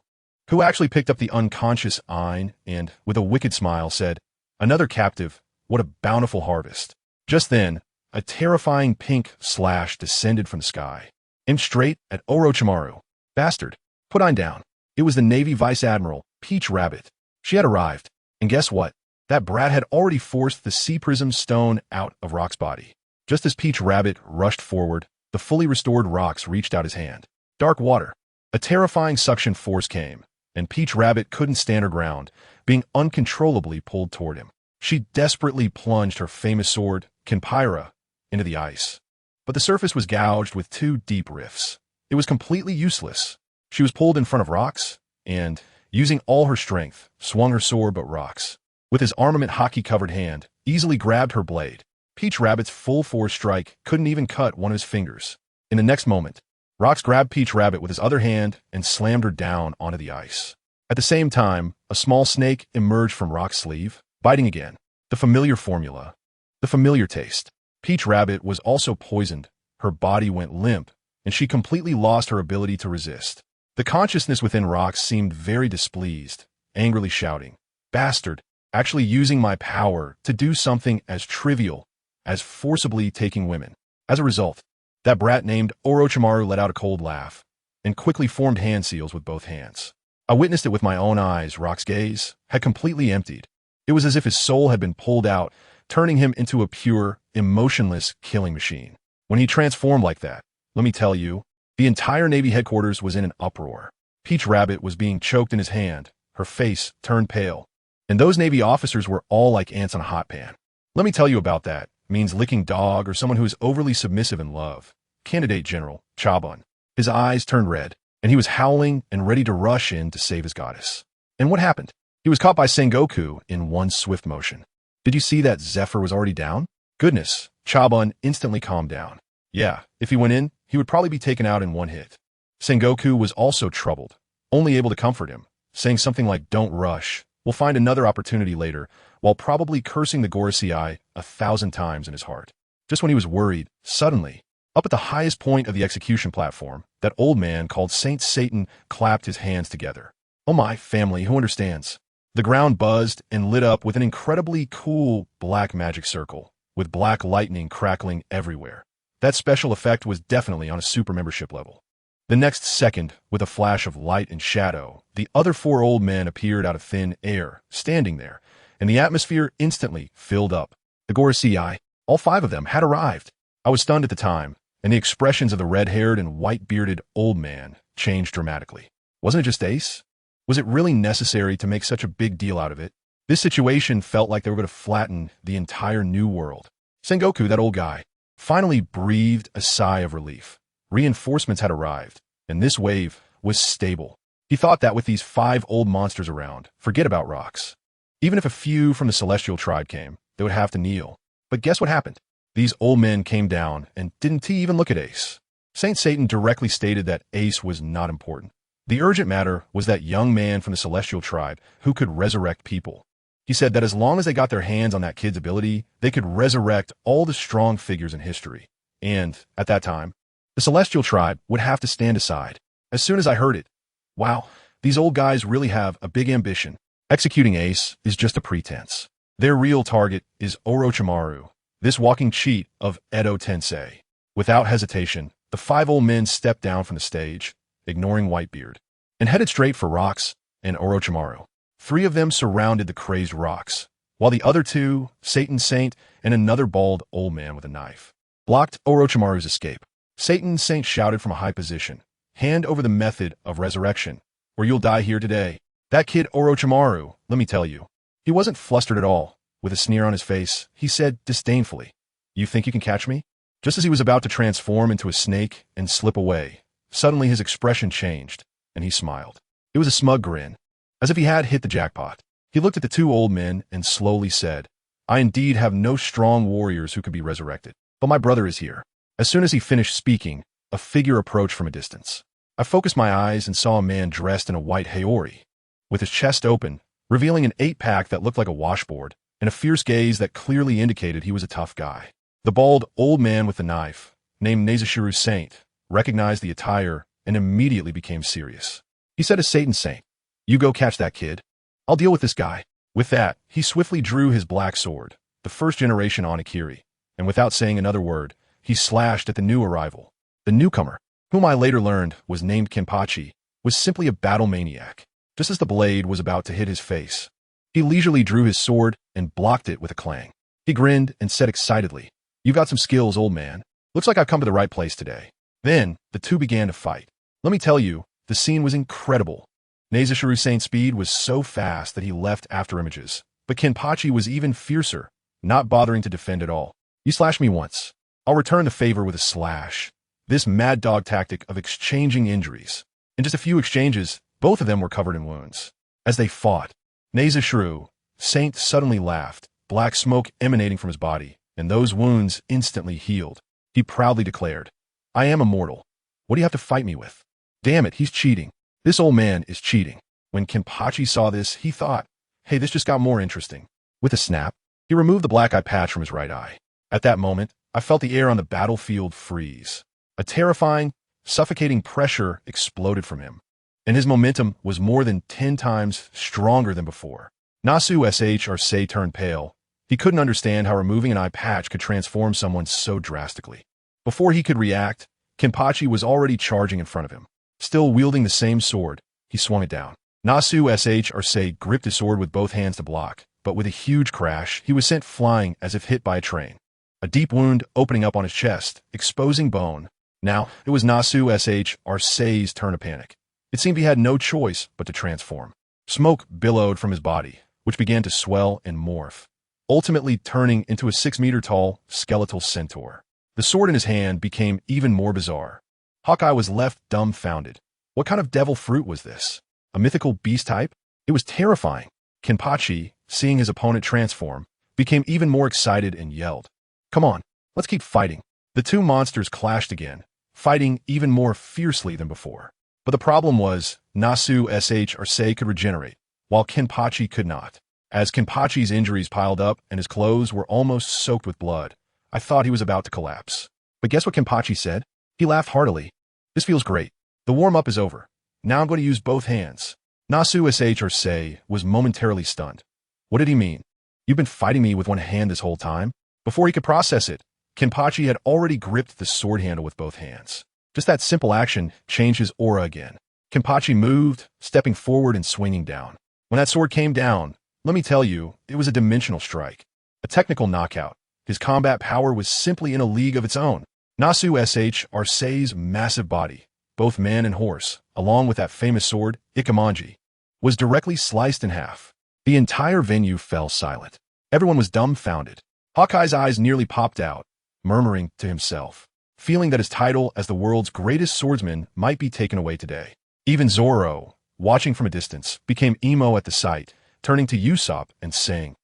who actually picked up the unconscious Ain and, with a wicked smile, said, "Another captive, what a bountiful harvest." Just then, a terrifying pink slash descended from the sky, aimed straight at Orochimaru. "Bastard, put Ain down." It was the Navy Vice Admiral, Peach Rabbit. She had arrived, and guess what? That brat had already forced the sea prism stone out of Rock's body. Just as Peach Rabbit rushed forward, the fully restored Rox reached out his hand. Dark water. A terrifying suction force came, and Peach Rabbit couldn't stand her ground, being uncontrollably pulled toward him. She desperately plunged her famous sword, Kenpyra, into the ice. But the surface was gouged with two deep rifts. It was completely useless. She was pulled in front of Rox, and, using all her strength, swung her sword but Rox, with his armament hockey-covered hand, easily grabbed her blade. Peach Rabbit's full-force strike couldn't even cut one of his fingers. In the next moment, Rox grabbed Peach Rabbit with his other hand and slammed her down onto the ice. At the same time, a small snake emerged from Rox's sleeve, biting again. The familiar formula. The familiar taste. Peach Rabbit was also poisoned. Her body went limp, and she completely lost her ability to resist. The consciousness within Rox seemed very displeased, angrily shouting, "Bastard, actually using my power to do something as trivial as forcibly taking women." As a result, that brat named Orochimaru let out a cold laugh and quickly formed hand seals with both hands. I witnessed it with my own eyes. Rox's gaze had completely emptied. It was as if his soul had been pulled out, turning him into a pure, emotionless killing machine. When he transformed like that, let me tell you, the entire Navy headquarters was in an uproar. Peach Rabbit was being choked in his hand, her face turned pale, and those Navy officers were all like ants on a hot pan. Let me tell you about that. Means licking dog or someone who is overly submissive in love. Candidate General Chabon. His eyes turned red, and he was howling and ready to rush in to save his goddess. And what happened? He was caught by Sengoku in one swift motion. Did you see that Zephyr was already down? Goodness, Chabon instantly calmed down. Yeah, if he went in, he would probably be taken out in one hit. Sengoku was also troubled, only able to comfort him, saying something like, "Don't rush. We'll find another opportunity later," while probably cursing the Gorosei 1,000 times in his heart. Just when he was worried, suddenly, up at the highest point of the execution platform, that old man called Saint Satan clapped his hands together. Oh my family, who understands? The ground buzzed and lit up with an incredibly cool black magic circle, with black lightning crackling everywhere. That special effect was definitely on a super membership level. The next second, with a flash of light and shadow, the other four old men appeared out of thin air, standing there, and the atmosphere instantly filled up. The Gorosei, all five of them, had arrived. I was stunned at the time, and the expressions of the red-haired and white-bearded old man changed dramatically. Wasn't it just Ace? Was it really necessary to make such a big deal out of it? This situation felt like they were going to flatten the entire new world. Sengoku, that old guy, finally breathed a sigh of relief. Reinforcements had arrived, and this wave was stable. He thought that with these 5 old monsters around, forget about Rox. Even if a few from the Celestial Tribe came, they would have to kneel. But guess what happened? These old men came down and didn't even look at Ace. Saint Satan directly stated that Ace was not important. The urgent matter was that young man from the Celestial Tribe who could resurrect people. He said that as long as they got their hands on that kid's ability, they could resurrect all the strong figures in history. And, at that time, the Celestial Tribe would have to stand aside. As soon as I heard it, wow, these old guys really have a big ambition. Executing Ace is just a pretense. Their real target is Orochimaru, this walking cheat of Edo Tensei. Without hesitation, the 5 old men stepped down from the stage, ignoring Whitebeard, and headed straight for Rox and Orochimaru. Three of them surrounded the crazed rocks, while the other two, Satan Saint and another bald old man with a knife, blocked Orochimaru's escape. Satan Saint shouted from a high position, "Hand over the method of resurrection, or you'll die here today." That kid Orochimaru, let me tell you. He wasn't flustered at all. With a sneer on his face, he said disdainfully, "You think you can catch me?" Just as he was about to transform into a snake and slip away, suddenly his expression changed, and he smiled. It was a smug grin, as if he had hit the jackpot. He looked at the two old men and slowly said, "I indeed have no strong warriors who could be resurrected, but my brother is here." As soon as he finished speaking, a figure approached from a distance. I focused my eyes and saw a man dressed in a white haori, with his chest open, revealing an 8-pack that looked like a washboard, and a fierce gaze that clearly indicated he was a tough guy. The bald, old man with the knife, named Nezushiro Saint, recognized the attire and immediately became serious. He said to Satan Saint, "You go catch that kid. I'll deal with this guy." With that, he swiftly drew his black sword, the first-generation Onigiri, and without saying another word, he slashed at the new arrival. The newcomer, whom I later learned was named Kenpachi, was simply a battle maniac. Just as the blade was about to hit his face, he leisurely drew his sword and blocked it with a clang. He grinned and said excitedly, "You've got some skills, old man. Looks like I've come to the right place today." Then, the two began to fight. Let me tell you, the scene was incredible. Nezushiro Saint's speed was so fast that he left after images, but Kenpachi was even fiercer, not bothering to defend at all. "You slashed me once. I'll return the favor with a slash." This mad dog tactic of exchanging injuries. In just a few exchanges, both of them were covered in wounds. As they fought, Nezushiro Saint suddenly laughed, black smoke emanating from his body, and those wounds instantly healed. He proudly declared, "I am immortal. What do you have to fight me with? Damn it, he's cheating. This old man is cheating." When Kenpachi saw this, he thought, "Hey, this just got more interesting." With a snap, he removed the black eye patch from his right eye. At that moment, I felt the air on the battlefield freeze. A terrifying, suffocating pressure exploded from him, and his momentum was more than 10 times stronger than before. Nasu Shr turned pale. He couldn't understand how removing an eye patch could transform someone so drastically. Before he could react, Kenpachi was already charging in front of him. Still wielding the same sword, he swung it down. Nasu Shr gripped his sword with both hands to block, but with a huge crash, he was sent flying as if hit by a train. A deep wound opening up on his chest, exposing bone. Now, it was Nasu Shr's turn to panic. It seemed he had no choice but to transform. Smoke billowed from his body, which began to swell and morph, ultimately turning into a 6-meter-tall skeletal centaur. The sword in his hand became even more bizarre. Hawkeye was left dumbfounded. What kind of devil fruit was this? A mythical beast type? It was terrifying. Kenpachi, seeing his opponent transform, became even more excited and yelled, "Come on, let's keep fighting." The two monsters clashed again, fighting even more fiercely than before. But the problem was, Nasu Shr could regenerate, while Kenpachi could not. As Kenpachi's injuries piled up and his clothes were almost soaked with blood, I thought he was about to collapse. But guess what Kenpachi said? He laughed heartily. "This feels great. The warm-up is over. Now I'm going to use both hands." Nasu Shr was momentarily stunned. What did he mean? "You've been fighting me with one hand this whole time?" Before he could process it, Kenpachi had already gripped the sword handle with both hands. Just that simple action changed his aura again. Kenpachi moved, stepping forward and swinging down. When that sword came down, let me tell you, it was a dimensional strike. A technical knockout. His combat power was simply in a league of its own. Nasu Shr's massive body, both man and horse, along with that famous sword, Ikemanji, was directly sliced in half. The entire venue fell silent. Everyone was dumbfounded. Hawkeye's eyes nearly popped out, murmuring to himself, feeling that his title as the world's greatest swordsman might be taken away today. Even Zoro, watching from a distance, became emo at the sight, turning to Usopp and saying,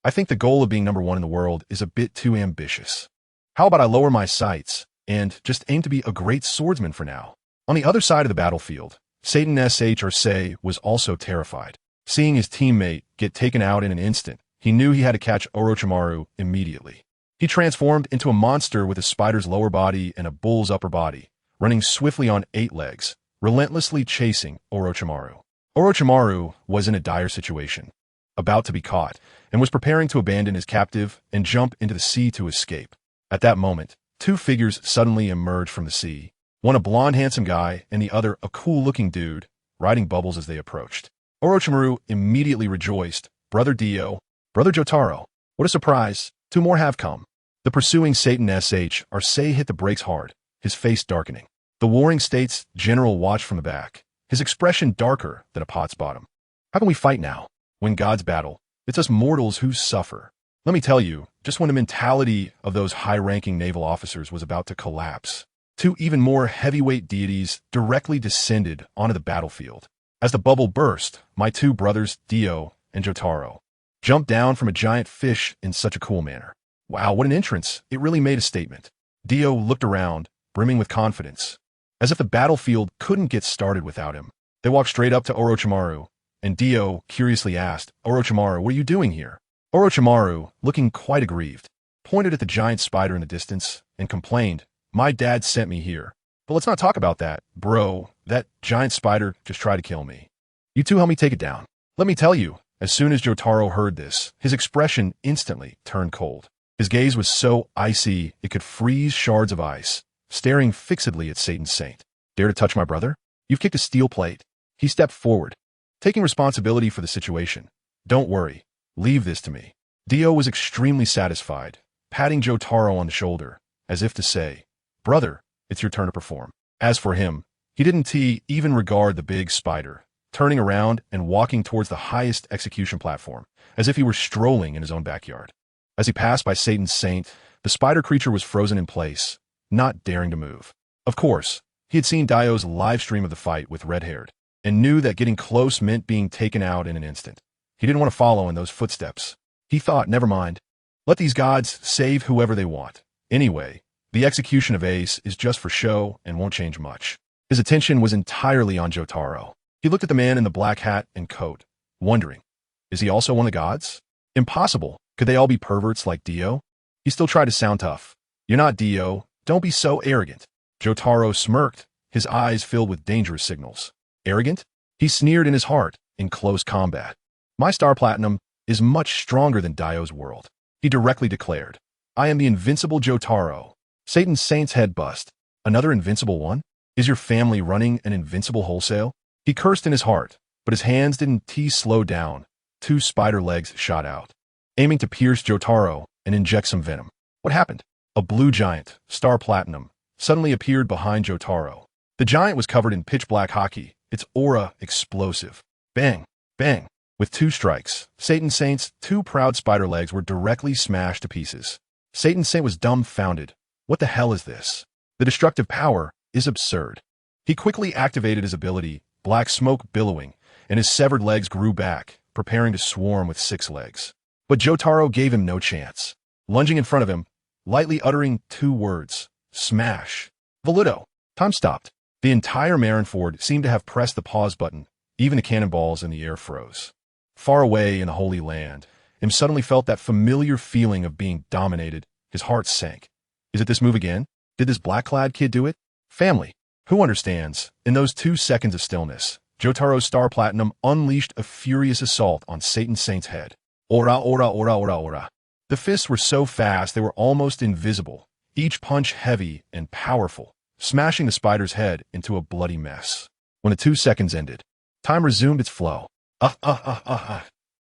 I think the goal of being #1 in the world is a bit too ambitious. How about I lower my sights and just aim to be a great swordsman for now?" On the other side of the battlefield, Satan Shr was also terrified. Seeing his teammate get taken out in an instant, he knew he had to catch Orochimaru immediately. He transformed into a monster with a spider's lower body and a bull's upper body, running swiftly on 8 legs, relentlessly chasing Orochimaru. Orochimaru was in a dire situation, about to be caught, and was preparing to abandon his captive and jump into the sea to escape. At that moment, 2 figures suddenly emerged from the sea, one a blonde handsome guy and the other a cool-looking dude, riding bubbles as they approached. Orochimaru immediately rejoiced. Brother Dio, Brother Jotaro. What a surprise. Two more have come. The pursuing Satan Arce hit the brakes hard, his face darkening. The Warring States general watched from the back, his expression darker than a pot's bottom. How can we fight now? When gods battle, it's us mortals who suffer. Let me tell you, just when the mentality of those high-ranking naval officers was about to collapse, two even more heavyweight deities directly descended onto the battlefield. As the bubble burst, my two brothers, Dio and Jotaro, jumped down from a giant fish in such a cool manner. Wow, what an entrance. It really made a statement. Dio looked around, brimming with confidence, as if the battlefield couldn't get started without him. They walked straight up to Orochimaru, and Dio curiously asked, Orochimaru, what are you doing here? Orochimaru, looking quite aggrieved, pointed at the giant spider in the distance and complained, my dad sent me here. But let's not talk about that, bro. That giant spider just tried to kill me. You two help me take it down. Let me tell you, as soon as Jotaro heard this, his expression instantly turned cold. His gaze was so icy it could freeze shards of ice, staring fixedly at Satan's saint. Dare to touch my brother? You've kicked a steel plate. He stepped forward, taking responsibility for the situation. Don't worry. Leave this to me. Dio was extremely satisfied, patting Jotaro on the shoulder, as if to say, brother, it's your turn to perform. As for him, he didn't even regard the big spider, turning around and walking towards the highest execution platform, as if he were strolling in his own backyard. As he passed by Satan's saint, the spider creature was frozen in place, not daring to move. Of course, he had seen Dio's live stream of the fight with Red-Haired, and knew that getting close meant being taken out in an instant. He didn't want to follow in those footsteps. He thought, never mind. Let these gods save whoever they want. Anyway, the execution of Ace is just for show and won't change much. His attention was entirely on Jotaro. He looked at the man in the black hat and coat, wondering, is he also one of the gods? Impossible. Could they all be perverts like Dio? He still tried to sound tough. You're not Dio. Don't be so arrogant. Jotaro smirked, his eyes filled with dangerous signals. Arrogant? He sneered in his heart in close combat. My Star Platinum is much stronger than Dio's world. He directly declared, I am the invincible Jotaro. Satan's saint's head bust. Another invincible one? Is your family running an invincible wholesale? He cursed in his heart, but his hands didn't slow down. Two spider legs shot out, aiming to pierce Jotaro and inject some venom. What happened? A blue giant, Star Platinum, suddenly appeared behind Jotaro. The giant was covered in pitch-black hockey, its aura explosive. Bang! Bang! With two strikes, Satan's saint's two proud spider legs were directly smashed to pieces. Satan's saint was dumbfounded. What the hell is this? The destructive power is absurd. He quickly activated his ability, black smoke billowing, and his severed legs grew back, preparing to swarm with 6 legs. But Jotaro gave him no chance. Lunging in front of him, lightly uttering 2 words, smash. Voluto. Time stopped. The entire Marineford seemed to have pressed the pause button. Even the cannonballs in the air froze. Far away in the Holy Land, Im suddenly felt that familiar feeling of being dominated. His heart sank. Is it this move again? Did this black-clad kid do it? Family. Who understands? In those 2 seconds of stillness, Jotaro's Star Platinum unleashed a furious assault on Satan's saint's head. Ora, ora, ora, ora, ora. The fists were so fast they were almost invisible, each punch heavy and powerful, smashing the spider's head into a bloody mess. When the 2 seconds ended, time resumed its flow.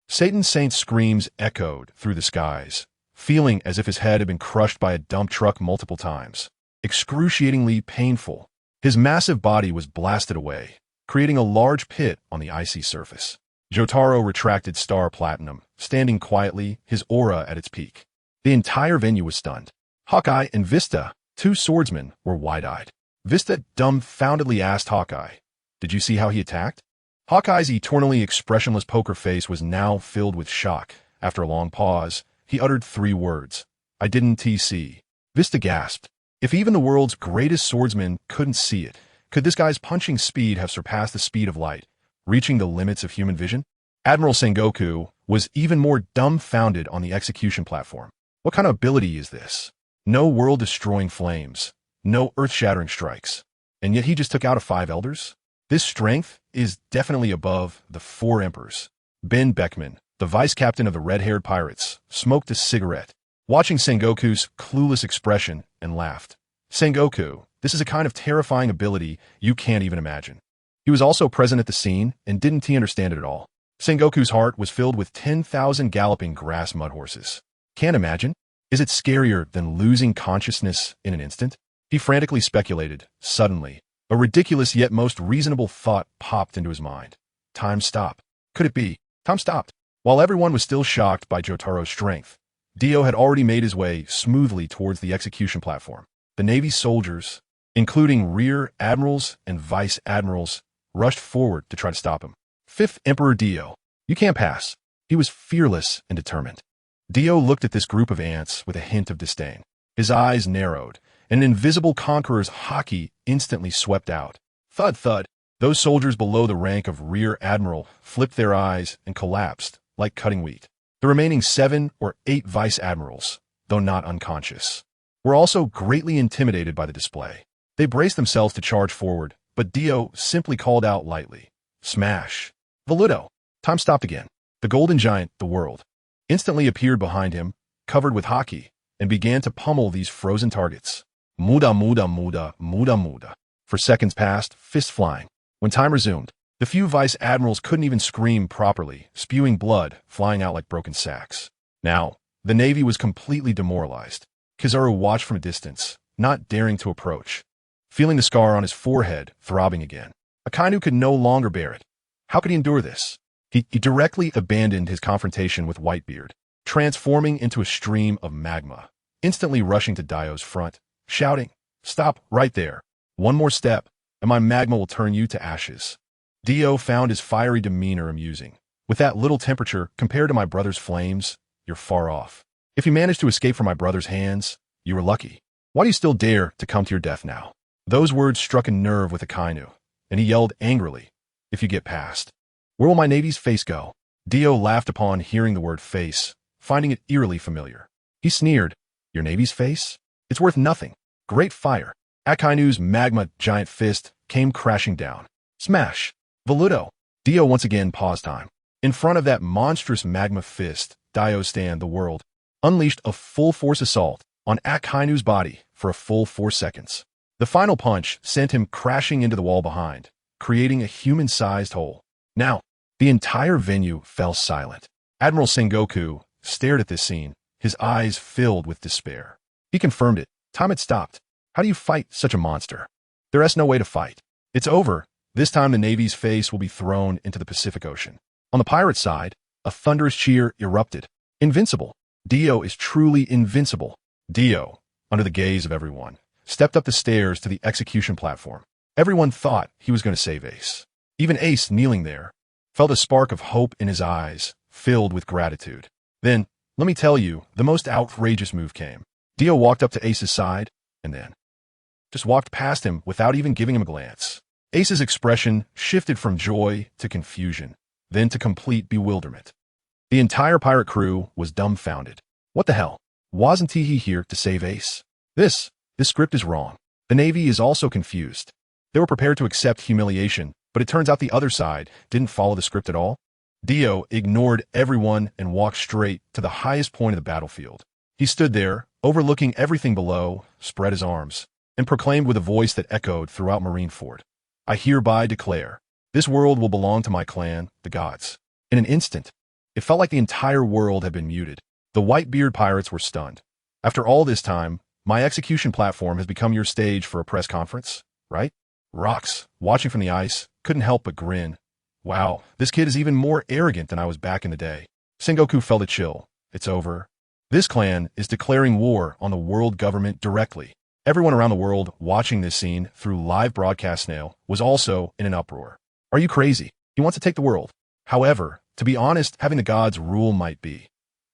Satan's saint's screams echoed through the skies, feeling as if his head had been crushed by a dump truck multiple times. Excruciatingly painful, his massive body was blasted away, creating a large pit on the icy surface. Jotaro retracted Star Platinum, standing quietly, his aura at its peak. The entire venue was stunned. Hawkeye and Vista, 2 swordsmen, were wide-eyed. Vista dumbfoundedly asked Hawkeye, "Did you see how he attacked?" Hawkeye's eternally expressionless poker face was now filled with shock. After a long pause, he uttered 3 words. "I didn't see." Vista gasped. If even the world's greatest swordsman couldn't see it, could this guy's punching speed have surpassed the speed of light, reaching the limits of human vision? Admiral Sengoku was even more dumbfounded on the execution platform. What kind of ability is this? No world-destroying flames, no earth-shattering strikes, and yet he just took out 5 elders? This strength is definitely above the 4 emperors. Ben Beckman, the vice-captain of the red-haired pirates, smoked a cigarette, watching Sengoku's clueless expression, and laughed. "Sengoku, this is a kind of terrifying ability you can't even imagine. He was also present at the scene, and didn't he understand it at all? Sengoku's heart was filled with 10,000 galloping grass mud horses. Can't imagine? Is it scarier than losing consciousness in an instant? He frantically speculated. Suddenly, a ridiculous yet most reasonable thought popped into his mind. Time stop. Could it be? Time stopped. While everyone was still shocked by Jotaro's strength, Dio had already made his way smoothly towards the execution platform. The Navy's soldiers, including rear admirals and vice admirals, rushed forward to try to stop him. Fifth Emperor Dio, you can't pass. He was fearless and determined. Dio looked at this group of ants with a hint of disdain. His eyes narrowed, and an invisible conqueror's haki instantly swept out. Thud, thud. Those soldiers below the rank of rear admiral flipped their eyes and collapsed like cutting wheat. The remaining 7 or 8 vice admirals, though not unconscious, were also greatly intimidated by the display. They braced themselves to charge forward, but Dio simply called out lightly, "Smash!" Voluto. Time stopped again. The golden giant, the world, instantly appeared behind him, covered with haki, and began to pummel these frozen targets. Muda, muda, muda, muda, muda. For seconds passed, fists flying. When time resumed, the few vice admirals couldn't even scream properly, spewing blood, flying out like broken sacks. Now, the Navy was completely demoralized. Kizaru watched from a distance, not daring to approach, feeling the scar on his forehead throbbing again. Akainu could no longer bear it. How could he endure this? He directly abandoned his confrontation with Whitebeard, transforming into a stream of magma, instantly rushing to Dio's front, shouting, "Stop right there. One more step, and my magma will turn you to ashes." Dio found his fiery demeanor amusing. "With that little temperature compared to my brother's flames, you're far off. If you managed to escape from my brother's hands, you were lucky. Why do you still dare to come to your death now?" Those words struck a nerve with Akainu, and he yelled angrily, "If you get past, where will my Navy's face go?" Dio laughed upon hearing the word face, finding it eerily familiar. He sneered, "Your Navy's face? It's worth nothing." Great fire. Akainu's magma giant fist came crashing down. Smash! Voluto. Dio once again paused time. In front of that monstrous magma fist, Dio Stan, the world, unleashed a full-force assault on Akainu's body for a full 4 seconds. The final punch sent him crashing into the wall behind, creating a human-sized hole. Now, the entire venue fell silent. Admiral Sengoku stared at this scene, his eyes filled with despair. He confirmed it. Time had stopped. How do you fight such a monster? There is no way to fight. It's over. This time the Navy's face will be thrown into the Pacific Ocean. On the pirate side, a thunderous cheer erupted. Invincible. Dio is truly invincible. Dio, under the gaze of everyone, stepped up the stairs to the execution platform. Everyone thought he was going to save Ace. Even Ace, kneeling there, felt a spark of hope in his eyes, filled with gratitude. Then, let me tell you, the most outrageous move came. Dio walked up to Ace's side, and then just walked past him without even giving him a glance. Ace's expression shifted from joy to confusion, then to complete bewilderment. The entire pirate crew was dumbfounded. What the hell? Wasn't he here to save Ace? This script is wrong. The Navy is also confused. They were prepared to accept humiliation, but it turns out the other side didn't follow the script at all. Dio ignored everyone and walked straight to the highest point of the battlefield. He stood there, overlooking everything below, spread his arms, and proclaimed with a voice that echoed throughout Marineford, "I hereby declare, this world will belong to my clan, the gods." In an instant, it felt like the entire world had been muted. The Whitebeard pirates were stunned. "After all this time, my execution platform has become your stage for a press conference, right?" Rox, watching from the ice, couldn't help but grin. "Wow, this kid is even more arrogant than I was back in the day." Sengoku felt a chill. It's over. This clan is declaring war on the world government directly. Everyone around the world watching this scene through live broadcast snail was also in an uproar. Are you crazy? He wants to take the world. However, to be honest, having the gods rule might be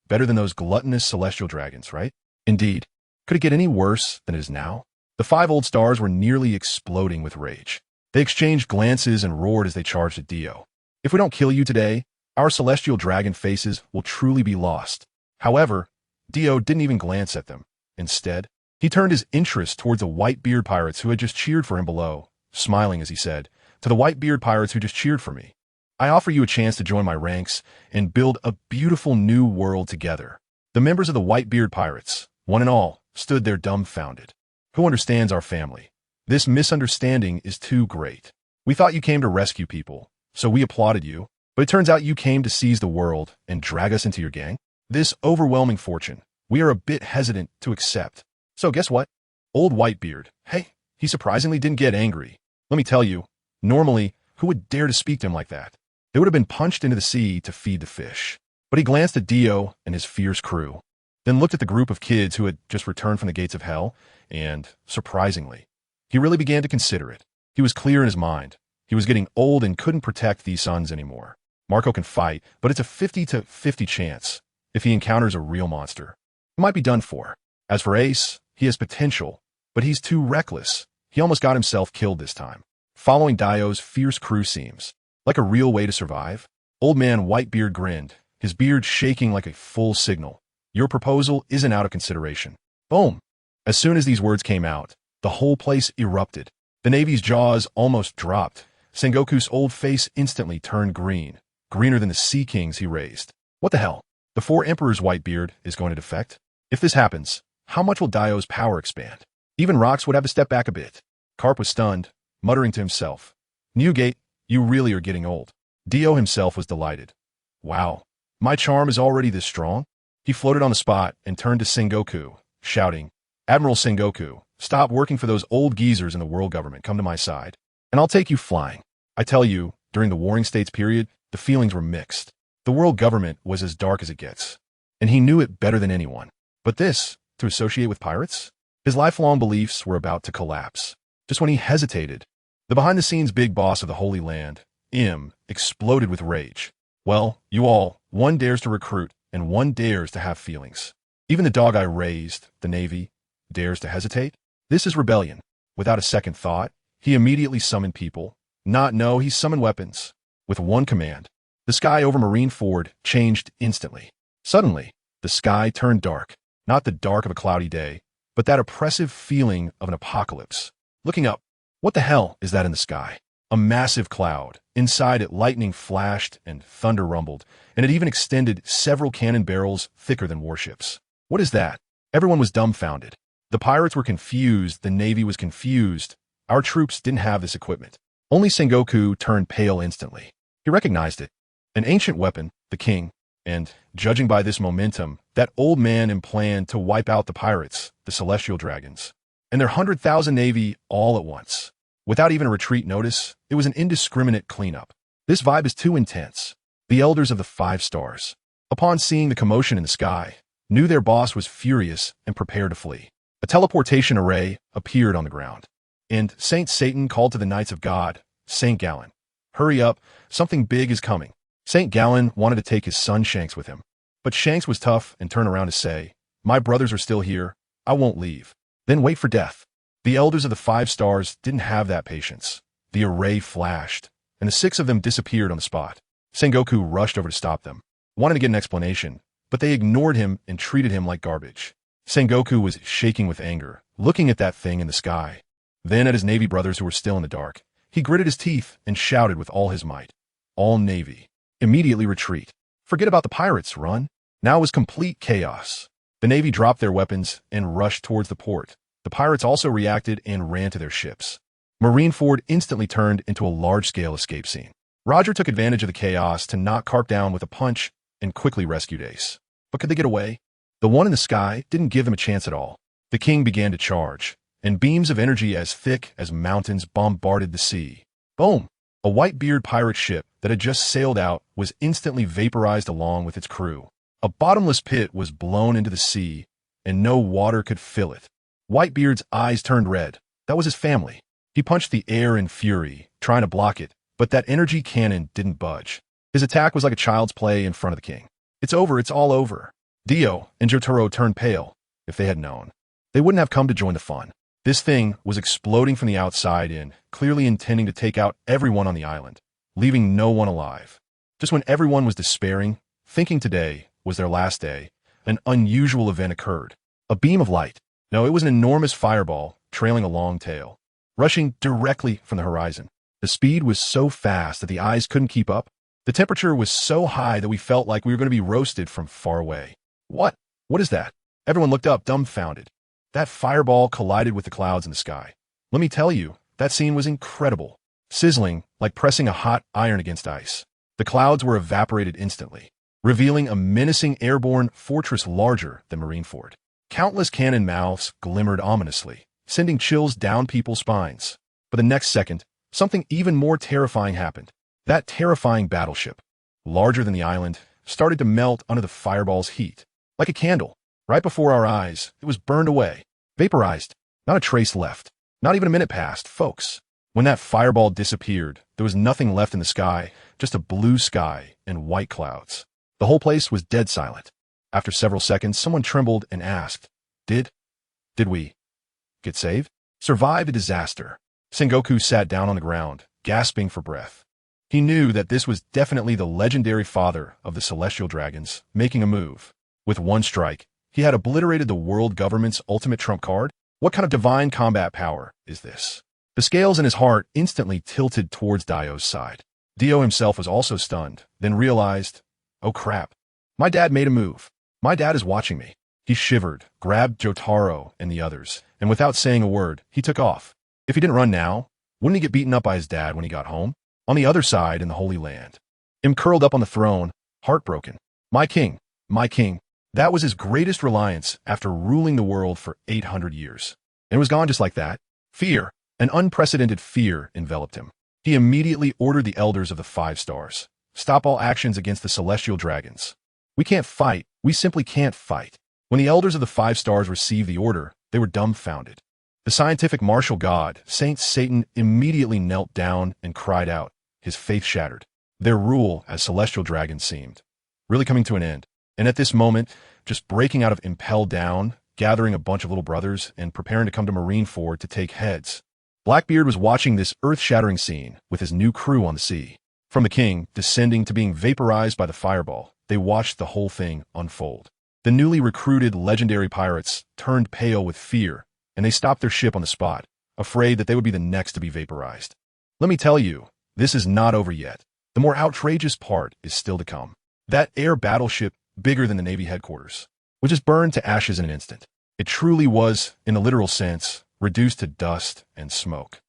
better than those gluttonous celestial dragons, right? Indeed. Could it get any worse than it is now? The 5 old stars were nearly exploding with rage. They exchanged glances and roared as they charged at Dio. "If we don't kill you today, our celestial dragon faces will truly be lost." However, Dio didn't even glance at them. Instead, he turned his interest towards the Whitebeard pirates who had just cheered for him below, smiling as he said, "To the Whitebeard pirates who just cheered for me, I offer you a chance to join my ranks and build a beautiful new world together." The members of the Whitebeard pirates, one and all, stood there dumbfounded. Who understands our family? This misunderstanding is too great. We thought you came to rescue people, so we applauded you. But it turns out you came to seize the world and drag us into your gang? This overwhelming fortune, we are a bit hesitant to accept. So guess what? Old Whitebeard, hey, he surprisingly didn't get angry. Let me tell you, normally, who would dare to speak to him like that? They would have been punched into the sea to feed the fish. But he glanced at Dio and his fierce crew, then looked at the group of kids who had just returned from the gates of hell, and, surprisingly, he really began to consider it. He was clear in his mind. He was getting old and couldn't protect these sons anymore. Marco can fight, but it's a 50-50 chance. If he encounters a real monster, he might be done for. As for Ace, he has potential, but he's too reckless. He almost got himself killed this time. Following Dio's fierce crew seems like a real way to survive. Old man Whitebeard grinned, his beard shaking like a full signal. Your proposal isn't out of consideration. Boom! As soon as these words came out, the whole place erupted. The Navy's jaws almost dropped. Sengoku's old face instantly turned green, greener than the Sea Kings he raised. What the hell? The Four Emperors' Whitebeard is going to defect? If this happens, how much will Dio's power expand? Even Rox would have to step back a bit. Carp was stunned, muttering to himself, Newgate, you really are getting old. Dio himself was delighted. Wow, my charm is already this strong? He floated on the spot and turned to Sengoku, shouting, Admiral Sengoku, stop working for those old geezers in the world government. Come to my side, and I'll take you flying. I tell you, during the Warring States period, the feelings were mixed. The world government was as dark as it gets, and he knew it better than anyone. But this, to associate with pirates? His lifelong beliefs were about to collapse. Just when he hesitated, the behind-the-scenes big boss of the Holy Land, Im, exploded with rage. Well, you all, one dares to recruit, and one dares to have feelings. Even the dog I raised, the Navy, dares to hesitate? This is rebellion. Without a second thought, he immediately summoned people. He summoned weapons. With one command, the sky over Marineford changed instantly. Suddenly, the sky turned dark. Not the dark of a cloudy day, but that oppressive feeling of an apocalypse. Looking up, what the hell is that in the sky? A massive cloud. Inside it, lightning flashed and thunder rumbled, and it even extended several cannon barrels thicker than warships. What is that? Everyone was dumbfounded. The pirates were confused, the Navy was confused. Our troops didn't have this equipment. Only Sengoku turned pale instantly. He recognized it. An ancient weapon, the king, and, judging by this momentum, that old man Im planned to wipe out the pirates, the celestial dragons, and their 100,000 navy all at once. Without even a retreat notice, it was an indiscriminate cleanup. This vibe is too intense. The elders of the 5 stars, upon seeing the commotion in the sky, knew their boss was furious and prepared to flee. A teleportation array appeared on the ground, and Saint Satan called to the Knights of God, Saint Gallen, hurry up, something big is coming. Saint Gallen wanted to take his son Shanks with him, but Shanks was tough and turned around to say, my brothers are still here, I won't leave. Then wait for death. The elders of the 5 stars didn't have that patience. The array flashed, and the 6 of them disappeared on the spot. Sengoku rushed over to stop them, wanted to get an explanation, but they ignored him and treated him like garbage. Sengoku was shaking with anger, looking at that thing in the sky. Then at his Navy brothers who were still in the dark, he gritted his teeth and shouted with all his might, all Navy, immediately retreat. Forget about the pirates, run. Now was complete chaos. The Navy dropped their weapons and rushed towards the port. The pirates also reacted and ran to their ships. Marineford instantly turned into a large-scale escape scene. Roger took advantage of the chaos to knock Carp down with a punch and quickly rescued Ace. But could they get away? The one in the sky didn't give them a chance at all. The king began to charge, and beams of energy as thick as mountains bombarded the sea. Boom! A Whitebeard pirate ship that had just sailed out was instantly vaporized along with its crew. A bottomless pit was blown into the sea, and no water could fill it. Whitebeard's eyes turned red. That was his family. He punched the air in fury, trying to block it, but that energy cannon didn't budge. His attack was like a child's play in front of the king. It's over, it's all over. Dio and Jotaro turned pale. If they had known, they wouldn't have come to join the fun. This thing was exploding from the outside in, clearly intending to take out everyone on the island, leaving no one alive. Just when everyone was despairing, thinking today was their last day, an unusual event occurred. A beam of light. No, it was an enormous fireball, trailing a long tail, rushing directly from the horizon. The speed was so fast that the eyes couldn't keep up. The temperature was so high that we felt like we were going to be roasted from far away. What? What is that? Everyone looked up, dumbfounded. That fireball collided with the clouds in the sky. Let me tell you, that scene was incredible. sizzling like pressing a hot iron against ice. The clouds were evaporated instantly, revealing a menacing airborne fortress larger than Marineford. Countless cannon mouths glimmered ominously, sending chills down people's spines. But the next second, something even more terrifying happened. That terrifying battleship, larger than the island, started to melt under the fireball's heat. Like a candle, right before our eyes, it was burned away, vaporized, not a trace left. Not even a minute passed, folks. When that fireball disappeared, there was nothing left in the sky, just a blue sky and white clouds. The whole place was dead silent. After several seconds, someone trembled and asked, Did we get saved? Survive a disaster? Sengoku sat down on the ground, gasping for breath. He knew that this was definitely the legendary father of the celestial dragons, making a move. With one strike, he had obliterated the world government's ultimate trump card. What kind of divine combat power is this? The scales in his heart instantly tilted towards Dio's side. Dio himself was also stunned, then realized, oh crap. My dad made a move. My dad is watching me. He shivered, grabbed Jotaro and the others, and without saying a word, he took off. If he didn't run now, wouldn't he get beaten up by his dad when he got home? On the other side in the Holy Land, him curled up on the throne, heartbroken. My king. That was his greatest reliance after ruling the world for 800 years. And it was gone just like that. Fear, an unprecedented fear, enveloped him. He immediately ordered the elders of the 5 stars. Stop all actions against the celestial dragons. We can't fight. We simply can't fight. When the elders of the 5 stars received the order, they were dumbfounded. The scientific martial god, Saint Satan, immediately knelt down and cried out, his faith shattered. Their rule as celestial dragons seemed really coming to an end. And at this moment, just breaking out of Impel Down, gathering a bunch of little brothers, and preparing to come to Marineford to take heads. Blackbeard was watching this earth-shattering scene with his new crew on the sea. From the king, descending to being vaporized by the fireball, they watched the whole thing unfold. The newly recruited legendary pirates turned pale with fear, and they stopped their ship on the spot, afraid that they would be the next to be vaporized. Let me tell you, this is not over yet. The more outrageous part is still to come. That air battleship, bigger than the Navy headquarters, would just burn to ashes in an instant. It truly was, in the literal sense, reduced to dust and smoke.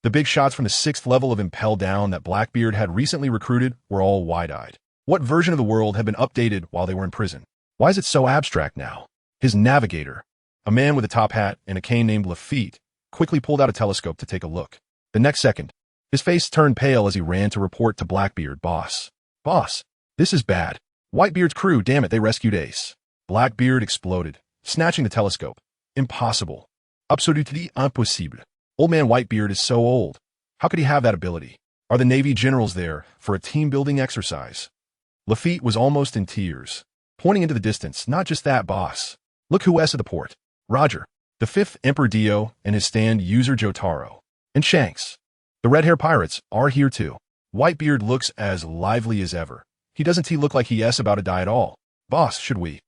The big shots from the 6th level of Impel Down that Blackbeard had recently recruited were all wide-eyed. What version of the world had been updated while they were in prison? Why is it so abstract now? His navigator, a man with a top hat and a cane named Lafitte, quickly pulled out a telescope to take a look. The next second, his face turned pale as he ran to report to Blackbeard, Boss, this is bad. Whitebeard's crew, damn it, they rescued Ace. Blackbeard exploded, snatching the telescope. Impossible. Absolutely impossible. Old man Whitebeard is so old. How could he have that ability? Are the Navy generals there for a team-building exercise? Lafitte was almost in tears, pointing into the distance. Not just that, boss. Look who's at the port. Roger, the 5th Emperor Dio and his stand user Jotaro. And Shanks. The red-hair pirates are here too. Whitebeard looks as lively as ever. Doesn't he look like he yes about to die at all? Boss, should we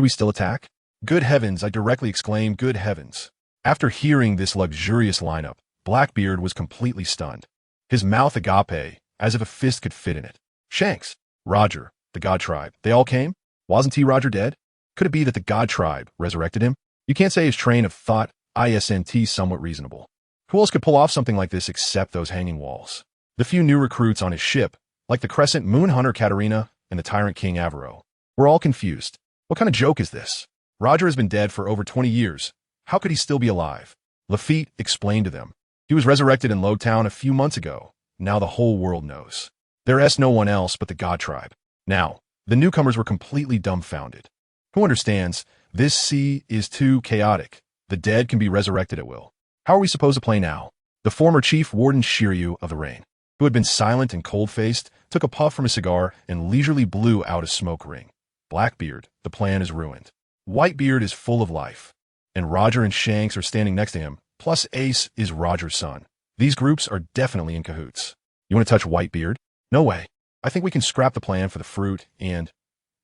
still attack? Good heavens, I directly exclaimed, good heavens. After hearing this luxurious lineup, Blackbeard was completely stunned. His mouth agape, as if a fist could fit in it. Shanks, Roger, the God Tribe, they all came? Wasn't he Roger dead? Could it be that the God Tribe resurrected him? You can't say his train of thought, isn't somewhat reasonable. Who else could pull off something like this except those hanging walls? The few new recruits on his ship, like the Crescent Moon Hunter Katarina and the Tyrant King Avaro, were all confused. What kind of joke is this? Roger has been dead for over 20 years. How could he still be alive? Lafitte explained to them. He was resurrected in Lowtown a few months ago. Now the whole world knows. There's no one else but the God Tribe. Now, the newcomers were completely dumbfounded. Who understands? This sea is too chaotic. The dead can be resurrected at will. How are we supposed to play now? The former Chief Warden Shiryu of the Rain, who had been silent and cold-faced, took a puff from his cigar and leisurely blew out a smoke ring. Blackbeard, the plan is ruined. Whitebeard is full of life, and Roger and Shanks are standing next to him, plus Ace is Roger's son. These groups are definitely in cahoots. You want to touch Whitebeard? No way. I think we can scrap the plan for the fruit and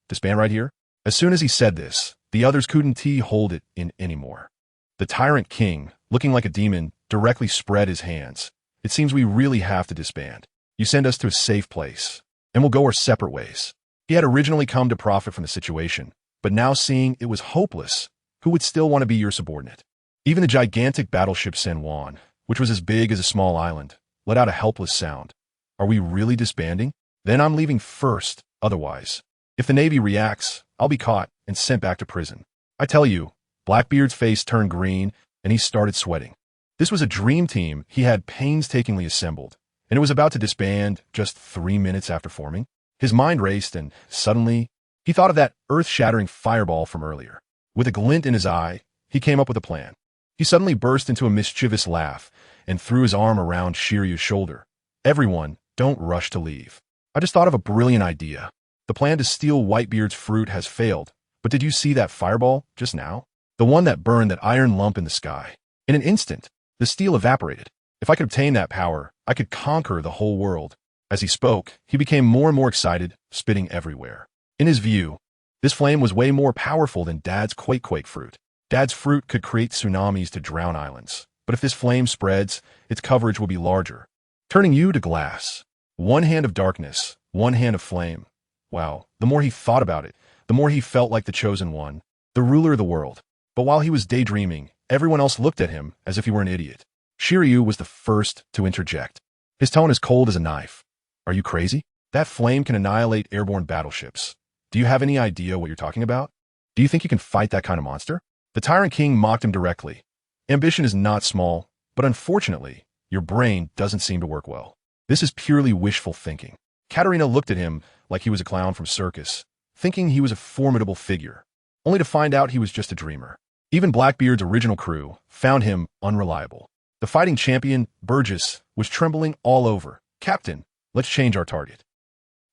this band right here. As soon as he said this, the others couldn't hold it in anymore. The Tyrant King, looking like a demon, directly spread his hands. It seems we really have to disband. You send us to a safe place, and we'll go our separate ways. He had originally come to profit from the situation, but now seeing it was hopeless, who would still want to be your subordinate? Even the gigantic battleship San Juan, which was as big as a small island, let out a helpless sound. Are we really disbanding? Then I'm leaving first, otherwise. If the Navy reacts, I'll be caught and sent back to prison. I tell you, Blackbeard's face turned green and he started sweating. This was a dream team he had painstakingly assembled, and it was about to disband just 3 minutes after forming. His mind raced, and suddenly, he thought of that earth-shattering fireball from earlier. With a glint in his eye, he came up with a plan. He suddenly burst into a mischievous laugh and threw his arm around Shiryu's shoulder. Everyone, don't rush to leave. I just thought of a brilliant idea. The plan to steal Whitebeard's fruit has failed, but did you see that fireball just now? The one that burned that iron lump in the sky. In an instant, the steel evaporated. If I could obtain that power, I could conquer the whole world. As he spoke, he became more and more excited, spitting everywhere. In his view, this flame was way more powerful than Dad's quake fruit. Dad's fruit could create tsunamis to drown islands, but if this flame spreads, its coverage will be larger, turning you to glass. One hand of darkness, one hand of flame. Wow, the more he thought about it, the more he felt like the chosen one, the ruler of the world. But while he was daydreaming, everyone else looked at him as if he were an idiot. Shiryu was the first to interject. His tone as cold as a knife. Are you crazy? That flame can annihilate airborne battleships. Do you have any idea what you're talking about? Do you think you can fight that kind of monster? The Tyrant King mocked him directly. Ambition is not small, but unfortunately, your brain doesn't seem to work well. This is purely wishful thinking. Katarina looked at him like he was a clown from circus, thinking he was a formidable figure, only to find out he was just a dreamer. Even Blackbeard's original crew found him unreliable. The fighting champion, Burgess, was trembling all over. Captain, let's change our target.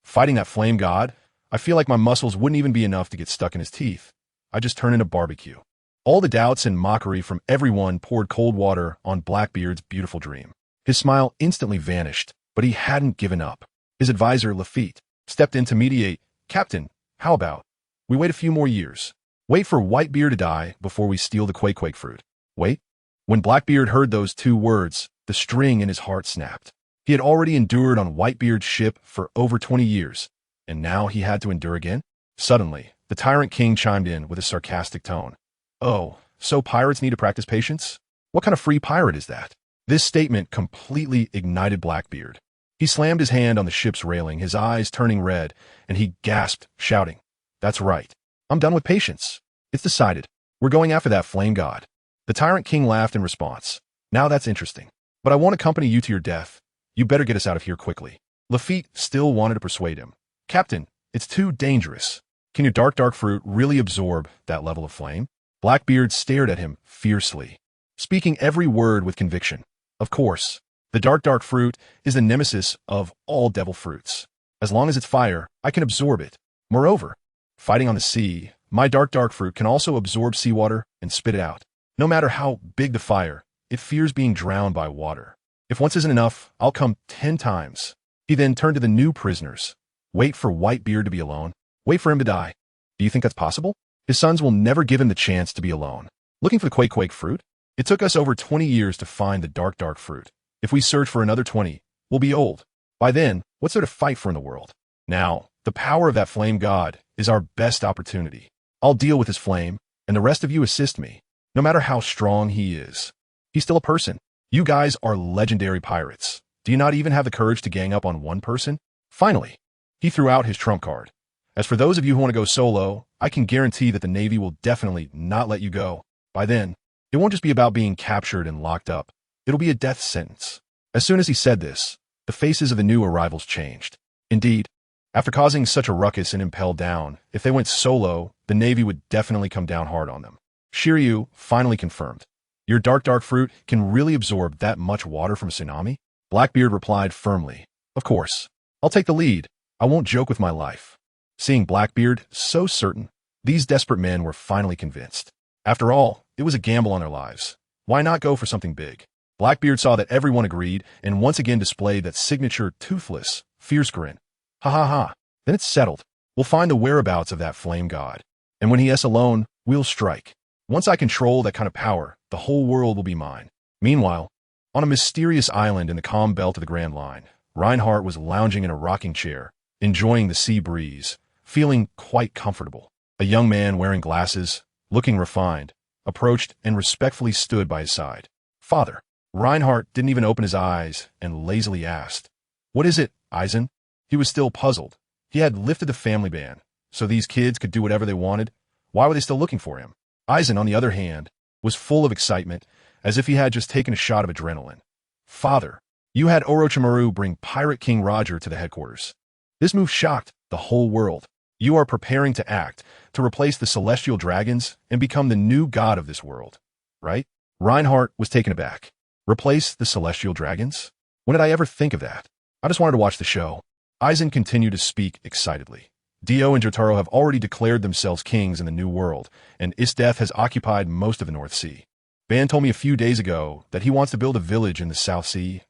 Fighting that flame god? I feel like my muscles wouldn't even be enough to get stuck in his teeth. I just turn into barbecue. All the doubts and mockery from everyone poured cold water on Blackbeard's beautiful dream. His smile instantly vanished, but he hadn't given up. His advisor, Lafitte, stepped in to mediate. Captain, how about we wait a few more years? Wait for Whitebeard to die before we steal the quake fruit. Wait? When Blackbeard heard those 2 words, the string in his heart snapped. He had already endured on Whitebeard's ship for over 20 years, and now he had to endure again? Suddenly, the Tyrant King chimed in with a sarcastic tone. Oh, so pirates need to practice patience? What kind of free pirate is that? This statement completely ignited Blackbeard. He slammed his hand on the ship's railing, his eyes turning red, and he gasped, shouting, That's right. I'm done with patience. It's decided. We're going after that flame god. The Tyrant King laughed in response. Now that's interesting. But I won't accompany you to your death. You better get us out of here quickly. Lafitte still wanted to persuade him. Captain, it's too dangerous. Can your dark fruit really absorb that level of flame? Blackbeard stared at him fiercely, speaking every word with conviction. Of course, the dark fruit is the nemesis of all devil fruits. As long as it's fire, I can absorb it. Moreover, fighting on the sea, my dark fruit can also absorb seawater and spit it out. No matter how big the fire, it fears being drowned by water. If once isn't enough, I'll come 10 times. He then turned to the new prisoners. Wait for Whitebeard to be alone. Wait for him to die. Do you think that's possible? His sons will never give him the chance to be alone. Looking for the quake fruit? It took us over 20 years to find the dark fruit. If we search for another 20, we'll be old. By then, what's there to fight for in the world? Now, the power of that flame god is our best opportunity. I'll deal with his flame, and the rest of you assist me. No matter how strong he is, he's still a person. You guys are legendary pirates. Do you not even have the courage to gang up on one person? Finally, he threw out his trump card. As for those of you who want to go solo, I can guarantee that the Navy will definitely not let you go. By then, it won't just be about being captured and locked up. It'll be a death sentence. As soon as he said this, the faces of the new arrivals changed. Indeed, after causing such a ruckus and impelled down, if they went solo, the Navy would definitely come down hard on them. Shiryu finally confirmed. Your dark fruit can really absorb that much water from a tsunami? Blackbeard replied firmly. Of course. I'll take the lead. I won't joke with my life. Seeing Blackbeard so certain, these desperate men were finally convinced. After all, it was a gamble on their lives. Why not go for something big? Blackbeard saw that everyone agreed and once again displayed that signature toothless, fierce grin. Ha ha ha. Then it's settled. We'll find the whereabouts of that flame god. And when he is alone, we'll strike. Once I control that kind of power, the whole world will be mine. Meanwhile, on a mysterious island in the calm belt of the Grand Line, Reinhardt was lounging in a rocking chair, enjoying the sea breeze, feeling quite comfortable. A young man wearing glasses, looking refined, approached and respectfully stood by his side. Father, Reinhardt didn't even open his eyes and lazily asked, "What is it, Eisen?" He was still puzzled. He had lifted the family ban, so these kids could do whatever they wanted. Why were they still looking for him? Eisen, on the other hand, was full of excitement, as if he had just taken a shot of adrenaline. "Father, you had Orochimaru bring Pirate King Roger to the headquarters. This move shocked the whole world. You are preparing to act, to replace the celestial dragons and become the new god of this world, right?" Reinhardt was taken aback. Replace the celestial dragons? When did I ever think of that? I just wanted to watch the show. Eisen continued to speak excitedly. Dio and Jotaro have already declared themselves kings in the New World, and Isdeath has occupied most of the North Sea. Ban told me a few days ago that he wants to build a village in the South Sea.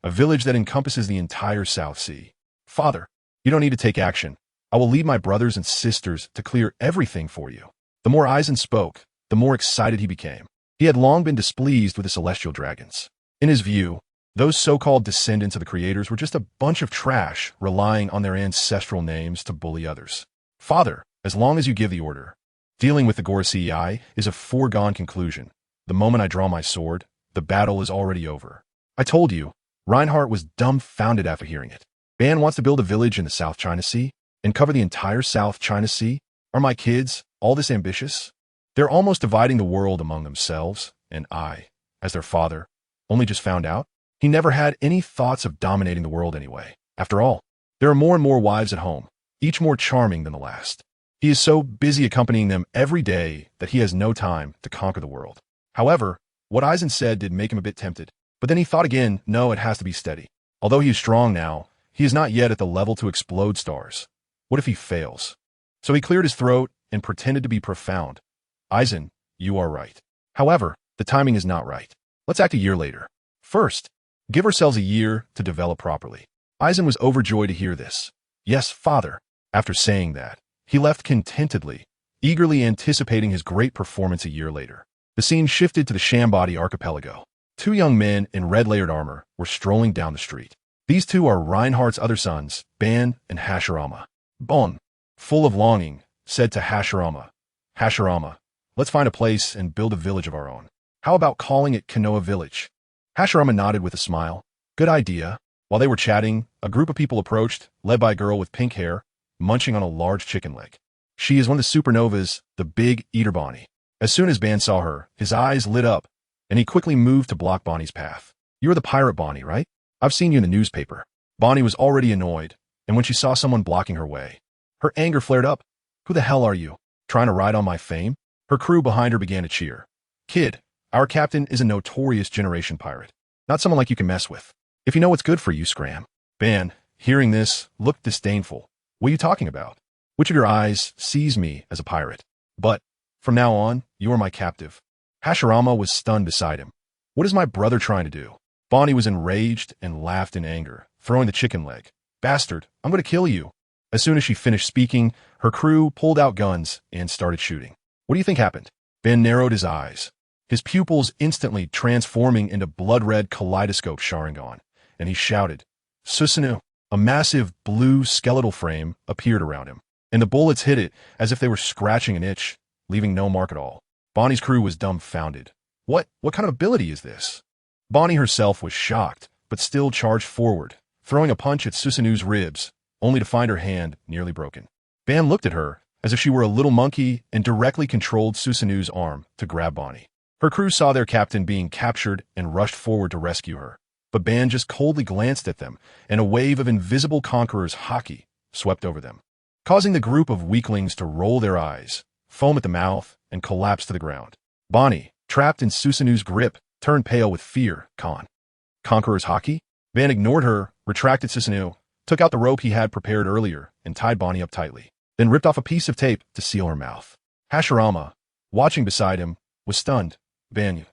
A village that encompasses the entire South Sea. Father, you don't need to take action. I will lead my brothers and sisters to clear everything for you. The more Eisen spoke, the more excited he became. He had long been displeased with the celestial dragons. In his view, those so-called descendants of the creators were just a bunch of trash relying on their ancestral names to bully others. Father, as long as you give the order. Dealing with the Gorosei is a foregone conclusion. The moment I draw my sword, the battle is already over. I told you. Reinhardt was dumbfounded after hearing it. Ban wants to build a village in the South China Sea and cover the entire South China Sea? Are my kids all this ambitious? They're almost dividing the world among themselves, and I, as their father, only just found out. He never had any thoughts of dominating the world anyway. After all, there are more and more wives at home, each more charming than the last. He is so busy accompanying them every day that he has no time to conquer the world. However, what Eisen said did make him a bit tempted. But then he thought again, no, it has to be steady. Although he is strong now, he is not yet at the level to explode stars. What if he fails? So he cleared his throat and pretended to be profound. Eisen, you are right. However, the timing is not right. Let's act a year later. First, give ourselves a year to develop properly. Eisen was overjoyed to hear this. Yes, father. After saying that, he left contentedly, eagerly anticipating his great performance a year later. The scene shifted to the Shambadi archipelago. Two young men in red-layered armor were strolling down the street. These two are Reinhardt's other sons, Ban and Hashirama. Bon, full of longing, said to Hashirama, "Hashirama, let's find a place and build a village of our own. How about calling it Konoha Village?" Hashirama nodded with a smile. Good idea. While they were chatting, a group of people approached, led by a girl with pink hair, munching on a large chicken leg. She is one of the supernovas, the Big Eater Bonnie. As soon as Ban saw her, his eyes lit up, and he quickly moved to block Bonnie's path. "You're the pirate Bonnie, right? I've seen you in the newspaper." Bonnie was already annoyed, and when she saw someone blocking her way, her anger flared up. "Who the hell are you? Trying to ride on my fame?" Her crew behind her began to cheer. "Kid, our captain is a notorious generation pirate. Not someone like you can mess with. If you know what's good for you, scram." Ban, hearing this, looked disdainful. "What are you talking about? Which of your eyes sees me as a pirate? But, from now on, you are my captive." Hashirama was stunned beside him. "What is my brother trying to do?" Bonnie was enraged and laughed in anger, throwing the chicken leg. "Bastard, I'm going to kill you." As soon as she finished speaking, her crew pulled out guns and started shooting. "What do you think happened?" Ben narrowed his eyes, his pupils instantly transforming into blood-red kaleidoscope Sharingan, and he shouted, "Susanoo!" A massive blue skeletal frame appeared around him, and the bullets hit it as if they were scratching an itch, leaving no mark at all. Bonnie's crew was dumbfounded. What kind of ability is this?" Bonnie herself was shocked, but still charged forward, throwing a punch at Susanoo's ribs, only to find her hand nearly broken. Ban looked at her as if she were a little monkey and directly controlled Susanoo's arm to grab Bonnie. Her crew saw their captain being captured and rushed forward to rescue her, but Ban just coldly glanced at them, and a wave of invisible conqueror's haki swept over them, causing the group of weaklings to roll their eyes, foam at the mouth, and collapse to the ground. Bonnie, trapped in Susanoo's grip, turned pale with fear. Conqueror's haki? Ban ignored her, retracted Susanoo, took out the rope he had prepared earlier, and tied Bonnie up tightly, then ripped off a piece of tape to seal her mouth. Hashirama, watching beside him, was stunned. "Ban, you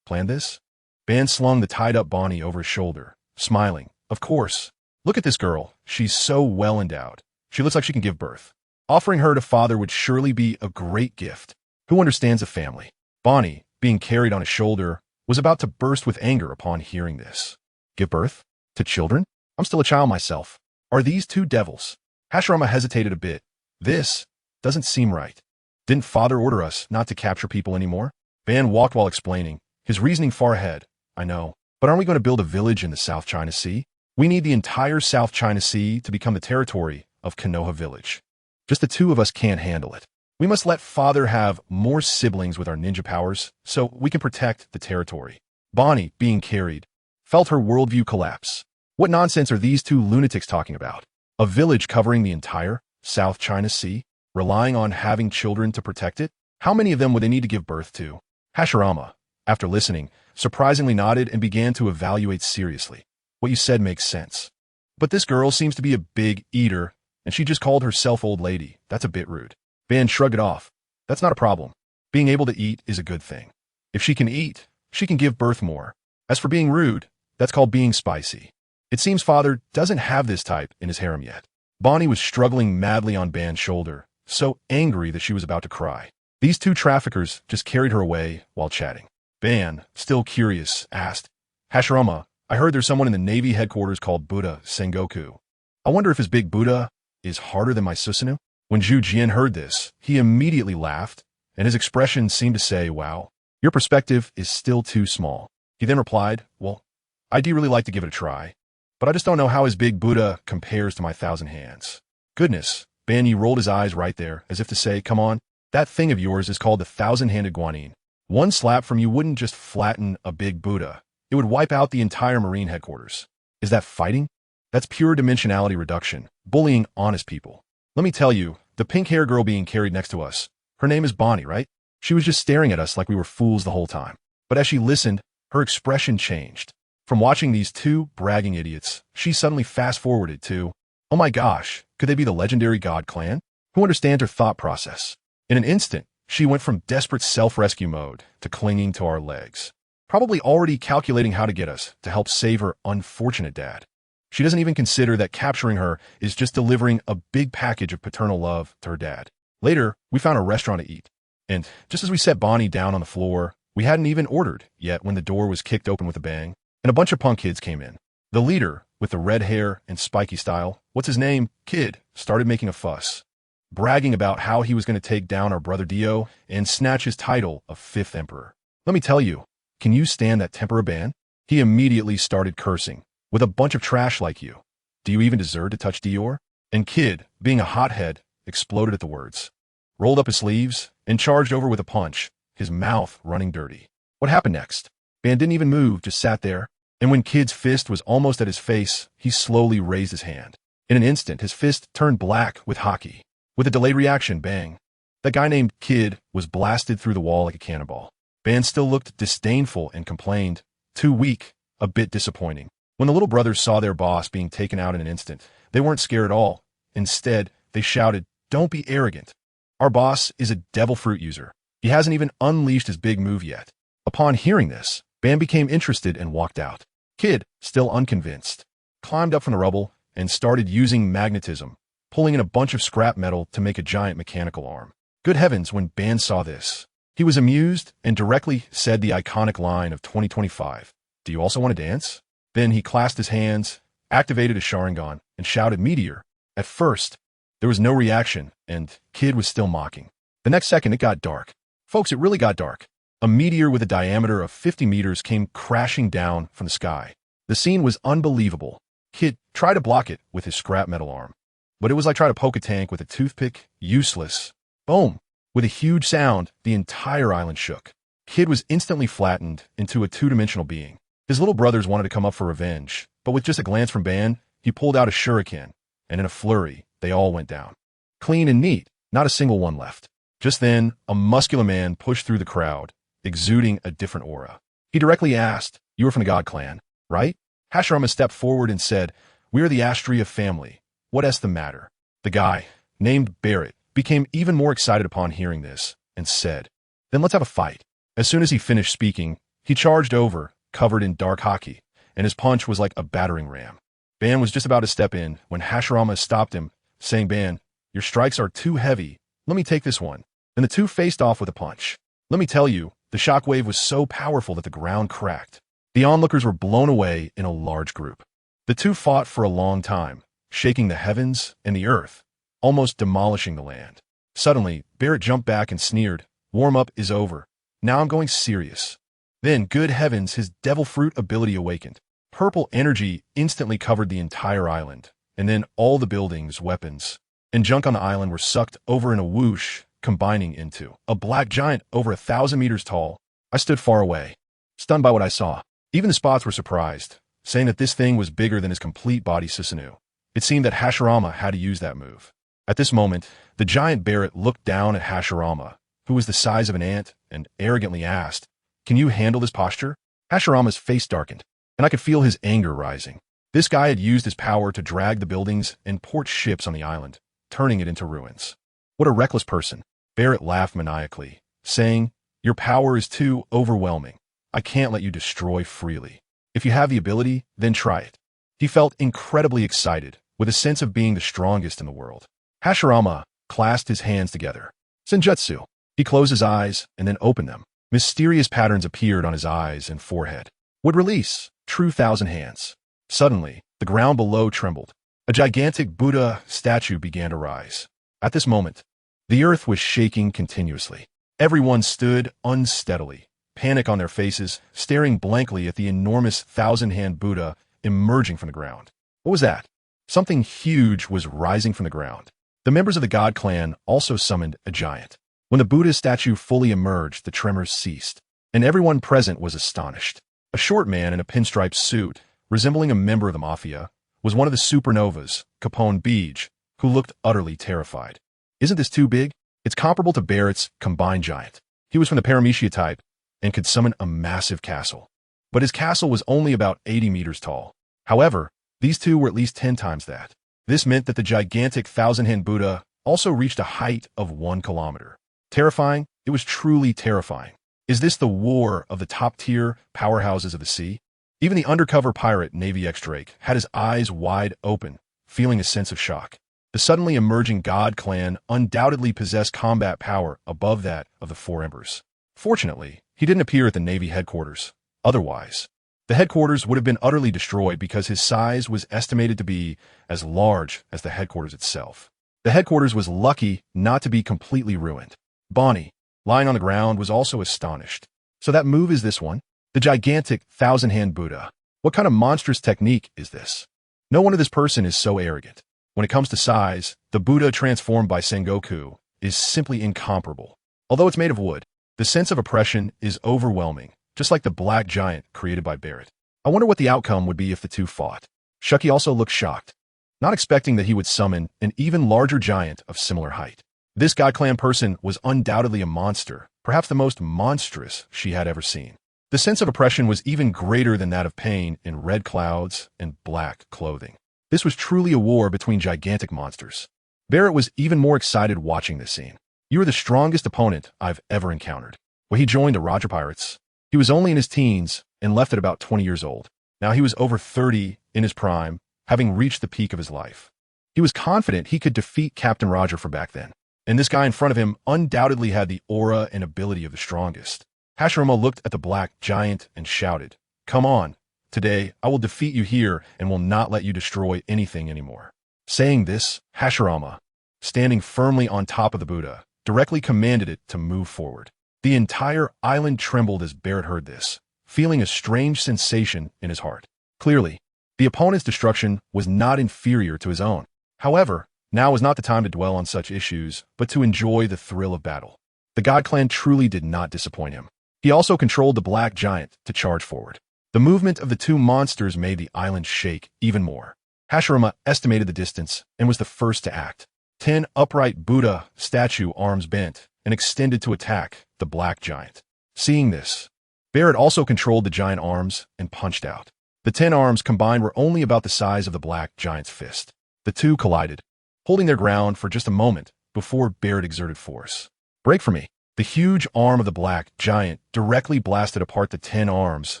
planned this?" Ban slung the tied-up Bonnie over his shoulder, smiling. "Of course. Look at this girl. She's so well endowed. She looks like she can give birth. Offering her to father would surely be a great gift. Who understands a family?" Bonnie, being carried on his shoulder, was about to burst with anger upon hearing this. "Give birth? To children? I'm still a child myself. Are these two devils?" Hashirama hesitated a bit. "This doesn't seem right. Didn't father order us not to capture people anymore?" Ban walked while explaining, his reasoning far ahead. I know. But aren't we going to build a village in the South China Sea? We need the entire South China Sea to become the territory of Konoha Village. Just the two of us can't handle it. We must let father have more siblings with our ninja powers so we can protect the territory. Bonnie, being carried, felt her worldview collapse. What nonsense are these two lunatics talking about? A village covering the entire South China Sea, relying on having children to protect it? How many of them would they need to give birth to? Hashirama, after listening, surprisingly nodded and began to evaluate seriously. What you said makes sense. But this girl seems to be a big eater, and she just called herself old lady. That's a bit rude. Ban shrugged it off. That's not a problem. Being able to eat is a good thing. If she can eat, she can give birth more. As for being rude, that's called being spicy. It seems father doesn't have this type in his harem yet. Bonnie was struggling madly on Ban's shoulder, so angry that she was about to cry. These two traffickers just carried her away while chatting. Ban, still curious, asked, Hashirama, I heard there's someone in the Navy headquarters called Buddha Sengoku. I wonder if his big Buddha is harder than my Susanoo? When Zhu Jian heard this, he immediately laughed, and his expression seemed to say, wow, your perspective is still too small. He then replied, well, I'd really like to give it a try, but I just don't know how his big Buddha compares to my 1,000 hands. Goodness, Ban Yi rolled his eyes right there, as if to say, come on, that thing of yours is called the 1,000-handed guanyin. One slap from you wouldn't just flatten a big Buddha. It would wipe out the entire Marine headquarters. Is that fighting? That's pure dimensionality reduction, bullying honest people. Let me tell you, the pink-haired girl being carried next to us, her name is Bonnie, right? She was just staring at us like we were fools the whole time. But as she listened, her expression changed. From watching these two bragging idiots, she suddenly fast-forwarded to, oh my gosh, could they be the legendary God clan? Who understands her thought process? In an instant, she went from desperate self-rescue mode to clinging to our legs, probably already calculating how to get us to help save her unfortunate dad. She doesn't even consider that capturing her is just delivering a big package of paternal love to her dad. Later, we found a restaurant to eat. And just as we set Bonnie down on the floor, we hadn't even ordered yet when the door was kicked open with a bang, and a bunch of punk kids came in. The leader, with the red hair and spiky style, what's his name, Kid, started making a fuss, bragging about how he was going to take down our brother Dio and snatch his title of 5th Emperor. Let me tell you, can you stand that temper ban? He immediately started cursing. With a bunch of trash like you, do you even deserve to touch Dior? And Kid, being a hothead, exploded at the words, rolled up his sleeves, and charged over with a punch, his mouth running dirty. What happened next? Ban didn't even move, just sat there, and when Kid's fist was almost at his face, he slowly raised his hand. In an instant, his fist turned black with hockey. With a delayed reaction, bang. That guy named Kid was blasted through the wall like a cannonball. Ban still looked disdainful and complained, too weak, a bit disappointing. When the little brothers saw their boss being taken out in an instant, they weren't scared at all. Instead, they shouted, don't be arrogant. Our boss is a devil fruit user. He hasn't even unleashed his big move yet. Upon hearing this, Ban became interested and walked out. Kid, still unconvinced, climbed up from the rubble and started using magnetism, pulling in a bunch of scrap metal to make a giant mechanical arm. Good heavens, when Ban saw this, he was amused and directly said the iconic line of 2025, do you also want to dance? Then he clasped his hands, activated a Sharingan, and shouted Meteor. At first, there was no reaction, and Kid was still mocking. The next second, it got dark. Folks, it really got dark. A meteor with a diameter of 50 meters came crashing down from the sky. The scene was unbelievable. Kid tried to block it with his scrap metal arm, but it was like trying to poke a tank with a toothpick. Useless. Boom! With a huge sound, the entire island shook. Kid was instantly flattened into a two-dimensional being. His little brothers wanted to come up for revenge, but with just a glance from Ban, he pulled out a shuriken, and in a flurry, they all went down. Clean and neat, not a single one left. Just then, a muscular man pushed through the crowd, exuding a different aura. He directly asked, you were from the God clan, right? Hashirama stepped forward and said, we are the Astria family. What's the matter? The guy, named Barrett, became even more excited upon hearing this, and said, then let's have a fight. As soon as he finished speaking, he charged over, covered in dark hockey, and his punch was like a battering ram. Ban was just about to step in when Hashirama stopped him, saying, Ban, your strikes are too heavy. Let me take this one. And the two faced off with a punch. Let me tell you, the shockwave was so powerful that the ground cracked. The onlookers were blown away in a large group. The two fought for a long time, shaking the heavens and the earth, almost demolishing the land. Suddenly, Barrett jumped back and sneered, warm-up is over. Now I'm going serious. Then, good heavens, his devil fruit ability awakened. Purple energy instantly covered the entire island, and then all the buildings, weapons, and junk on the island were sucked over in a whoosh, combining into a black giant over 1,000 meters tall. I stood far away, stunned by what I saw. Even the spots were surprised, saying that this thing was bigger than his complete body Susanoo. It seemed that Hashirama had to use that move. At this moment, the giant Barrett looked down at Hashirama, who was the size of an ant, and arrogantly asked, "Can you handle this posture?" Hashirama's face darkened, and I could feel his anger rising. This guy had used his power to drag the buildings and port ships on the island, turning it into ruins. What a reckless person. Barrett laughed maniacally, saying, "Your power is too overwhelming. I can't let you destroy freely. If you have the ability, then try it." He felt incredibly excited, with a sense of being the strongest in the world. Hashirama clasped his hands together. Senjutsu. He closed his eyes and then opened them. Mysterious patterns appeared on his eyes and forehead. Would release. True thousand hands. Suddenly, the ground below trembled. A gigantic Buddha statue began to rise. At this moment, the earth was shaking continuously. Everyone stood unsteadily, panic on their faces, staring blankly at the enormous thousand-hand Buddha emerging from the ground. What was that? Something huge was rising from the ground. The members of the God clan also summoned a giant. When the Buddha statue fully emerged, the tremors ceased, and everyone present was astonished. A short man in a pinstripe suit, resembling a member of the mafia, was one of the supernovas, Capone Beej, who looked utterly terrified. Isn't this too big? It's comparable to Barrett's combined giant. He was from the Paramecia type and could summon a massive castle. But his castle was only about 80 meters tall. However, these two were at least 10 times that. This meant that the gigantic thousand-hand Buddha also reached a height of 1 kilometer. Terrifying? It was truly terrifying. Is this the war of the top-tier powerhouses of the sea? Even the undercover pirate Navy X Drake had his eyes wide open, feeling a sense of shock. The suddenly emerging God clan undoubtedly possessed combat power above that of the Four Embers. Fortunately, he didn't appear at the Navy headquarters. Otherwise, the headquarters would have been utterly destroyed because his size was estimated to be as large as the headquarters itself. The headquarters was lucky not to be completely ruined. Bonnie, lying on the ground, was also astonished. So that move is this one? The gigantic thousand-hand Buddha. What kind of monstrous technique is this? No one of this person is so arrogant. When it comes to size, the Buddha transformed by Sengoku is simply incomparable. Although it's made of wood, the sense of oppression is overwhelming, just like the black giant created by Barrett. I wonder what the outcome would be if the two fought. Shuki also looked shocked, not expecting that he would summon an even larger giant of similar height. This God Clan person was undoubtedly a monster, perhaps the most monstrous she had ever seen. The sense of oppression was even greater than that of pain in red clouds and black clothing. This was truly a war between gigantic monsters. Barrett was even more excited watching this scene. "You are the strongest opponent I've ever encountered." When he joined the Roger Pirates, he was only in his teens and left at about 20 years old. Now he was over 30 in his prime, having reached the peak of his life. He was confident he could defeat Captain Roger from back then. And this guy in front of him undoubtedly had the aura and ability of the strongest. Hashirama looked at the black giant and shouted, "Come on. Today, I will defeat you here and will not let you destroy anything anymore." Saying this, Hashirama, standing firmly on top of the Buddha, directly commanded it to move forward. The entire island trembled as Barrett heard this, feeling a strange sensation in his heart. Clearly, the opponent's destruction was not inferior to his own. However, now was not the time to dwell on such issues, but to enjoy the thrill of battle. The God Clan truly did not disappoint him. He also controlled the black giant to charge forward. The movement of the two monsters made the island shake even more. Hashirama estimated the distance and was the first to act. 10 upright Buddha statue arms bent and extended to attack the black giant. Seeing this, Barrett also controlled the giant arms and punched out. The 10 arms combined were only about the size of the black giant's fist. The two collided, holding their ground for just a moment before Barrett exerted force. "Break for me." The huge arm of the black giant directly blasted apart the 10 arms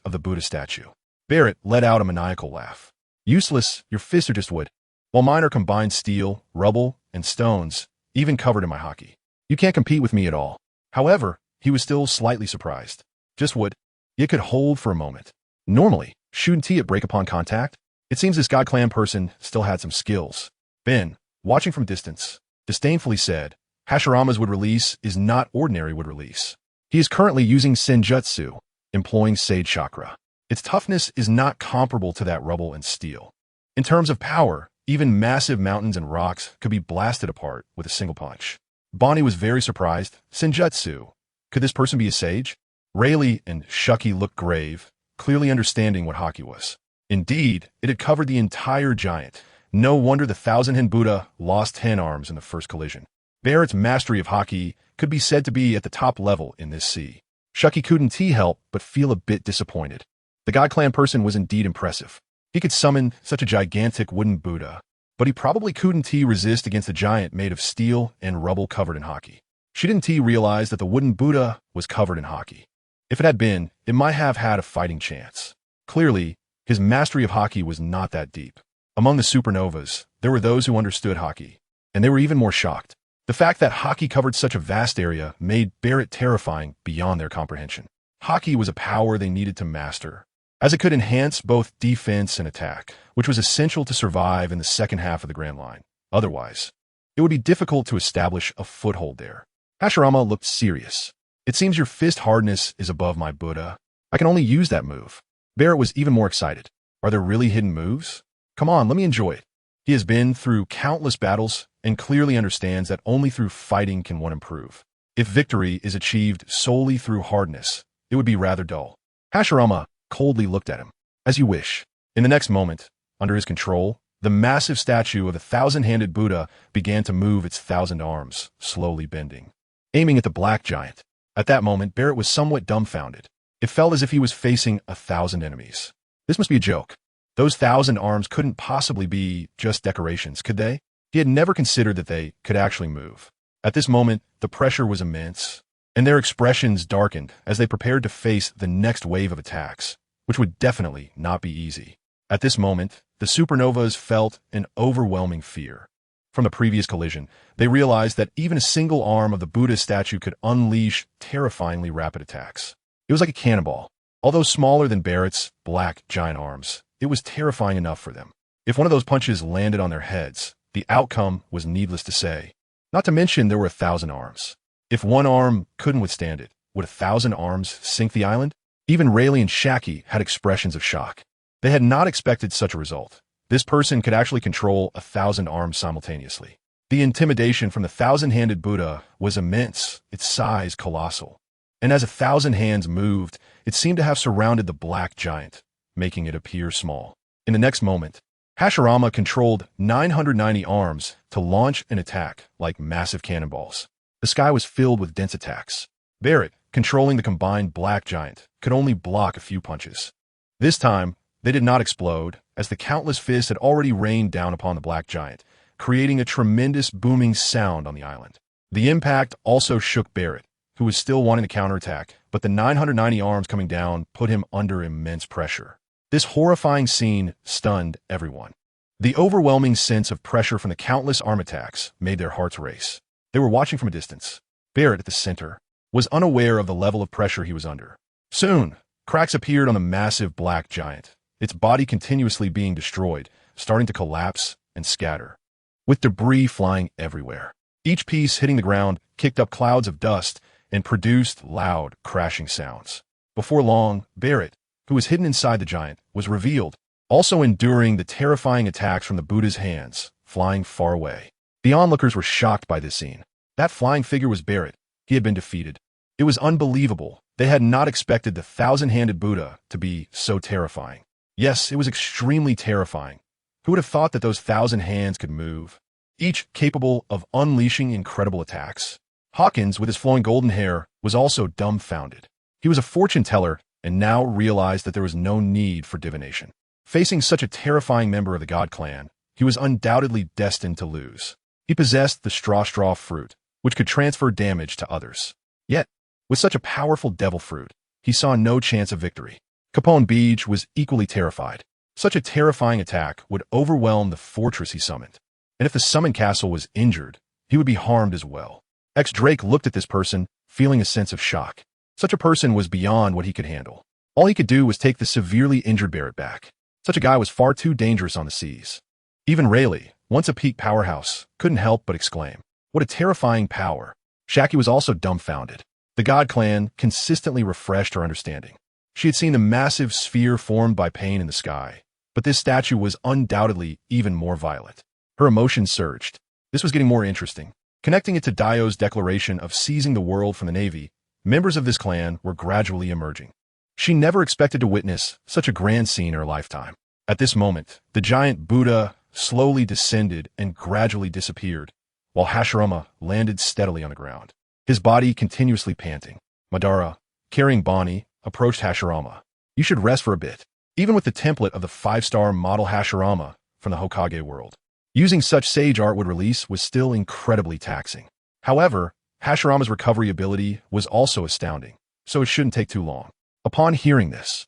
of the Buddha statue. Barrett let out a maniacal laugh. "Useless, your fists are just wood, while mine are combined steel, rubble, and stones, even covered in my hockey. You can't compete with me at all." However, he was still slightly surprised. Just wood. It could hold for a moment. Normally, shouldn't it break upon contact? It seems this God Clan person still had some skills. Ben, watching from distance, disdainfully said, "Hashirama's wood release is not ordinary wood release. He is currently using Senjutsu, employing Sage Chakra. Its toughness is not comparable to that rubble and steel. In terms of power, even massive mountains and rocks could be blasted apart with a single punch. Bonnie was very surprised. Senjutsu. Could this person be a sage? Rayleigh and Shucky looked grave, clearly understanding what Haki was. Indeed, it had covered the entire giant. No wonder the Thousand-Hand Buddha lost 10 arms in the first collision. Barrett's mastery of Haki could be said to be at the top level in this sea. Shucky couldn't help but feel a bit disappointed. The God Clan person was indeed impressive. He could summon such a gigantic wooden Buddha, but he probably couldn't resist against a giant made of steel and rubble covered in Haki. She didn't realize that the wooden Buddha was covered in Haki. If it had been, it might have had a fighting chance. Clearly, his mastery of Haki was not that deep. Among the supernovas, there were those who understood Haki, and they were even more shocked. The fact that Haki covered such a vast area made Barrett terrifying beyond their comprehension. Haki was a power they needed to master, as it could enhance both defense and attack, which was essential to survive in the second half of the Grand Line. Otherwise, it would be difficult to establish a foothold there. Hashirama looked serious. It seems your fist hardness is above my Buddha. I can only use that move. Barrett was even more excited. Are there really hidden moves? Come on, let me enjoy it. He has been through countless battles and clearly understands that only through fighting can one improve. If victory is achieved solely through hardness, it would be rather dull. Hashirama coldly looked at him. As you wish. In the next moment, under his control, the massive statue of the thousand-handed Buddha began to move its 1,000 arms, slowly bending, aiming at the black giant. At that moment, Barrett was somewhat dumbfounded. It felt as if he was facing 1,000 enemies. This must be a joke. Those 1,000 arms couldn't possibly be just decorations, could they? He had never considered that they could actually move. At this moment, the pressure was immense, and their expressions darkened as they prepared to face the next wave of attacks, which would definitely not be easy. At this moment, the supernovas felt an overwhelming fear. From the previous collision, they realized that even a single arm of the Buddha statue could unleash terrifyingly rapid attacks. It was like a cannonball. Although smaller than Barrett's black giant arms, it was terrifying enough for them. If one of those punches landed on their heads, the outcome was needless to say. Not to mention there were 1,000 arms. If one arm couldn't withstand it, would 1,000 arms sink the island? Even Rayleigh and Shaki had expressions of shock. They had not expected such a result. This person could actually control 1,000 arms simultaneously. The intimidation from the thousand-handed Buddha was immense, its size colossal. And as 1,000 hands moved, it seemed to have surrounded the black giant, making it appear small. In the next moment, Hashirama controlled 990 arms to launch an attack like massive cannonballs. The sky was filled with dense attacks. Barrett, controlling the combined black giant, could only block a few punches. This time, they did not explode, as the countless fists had already rained down upon the black giant, creating a tremendous booming sound on the island. The impact also shook Barrett, who was still wanting to counterattack, but the 990 arms coming down put him under immense pressure. This horrifying scene stunned everyone. The overwhelming sense of pressure from the countless arm attacks made their hearts race. They were watching from a distance. Barrett, at the center, was unaware of the level of pressure he was under. Soon, cracks appeared on the massive black giant, its body continuously being destroyed, starting to collapse and scatter, with debris flying everywhere. Each piece hitting the ground kicked up clouds of dust and produced loud, crashing sounds. Before long, Barrett, who was hidden inside the giant, was revealed, also enduring the terrifying attacks from the Buddha's hands, flying far away. The onlookers were shocked by this scene. That flying figure was Barrett. He had been defeated. It was unbelievable. They had not expected the thousand-handed Buddha to be so terrifying. Yes, it was extremely terrifying. Who would have thought that those 1,000 hands could move, each capable of unleashing incredible attacks? Hawkins, with his flowing golden hair, was also dumbfounded. He was a fortune teller and now realized that there was no need for divination. Facing such a terrifying member of the God Clan, he was undoubtedly destined to lose. He possessed the straw fruit, which could transfer damage to others. Yet, with such a powerful devil fruit, he saw no chance of victory. Capone Beach was equally terrified. Such a terrifying attack would overwhelm the fortress he summoned. And if the summoned castle was injured, he would be harmed as well. Drake looked at this person, feeling a sense of shock. Such a person was beyond what he could handle. All he could do was take the severely injured Barrett back. Such a guy was far too dangerous on the seas. Even Rayleigh, once a peak powerhouse, couldn't help but exclaim, "What a terrifying power." Shaki was also dumbfounded. The God Clan consistently refreshed her understanding. She had seen the massive sphere formed by pain in the sky, but this statue was undoubtedly even more violent. Her emotions surged. This was getting more interesting. Connecting it to Dio's declaration of seizing the world from the Navy, members of this clan were gradually emerging. She never expected to witness such a grand scene in her lifetime. At this moment, the giant Buddha slowly descended and gradually disappeared, while Hashirama landed steadily on the ground, his body continuously panting. Madara, carrying Bonnie, approached Hashirama. You should rest for a bit. Even with the template of the 5-star model Hashirama from the Hokage world, using such sage art would release was still incredibly taxing. However, Hashirama's recovery ability was also astounding, so it shouldn't take too long. Upon hearing this,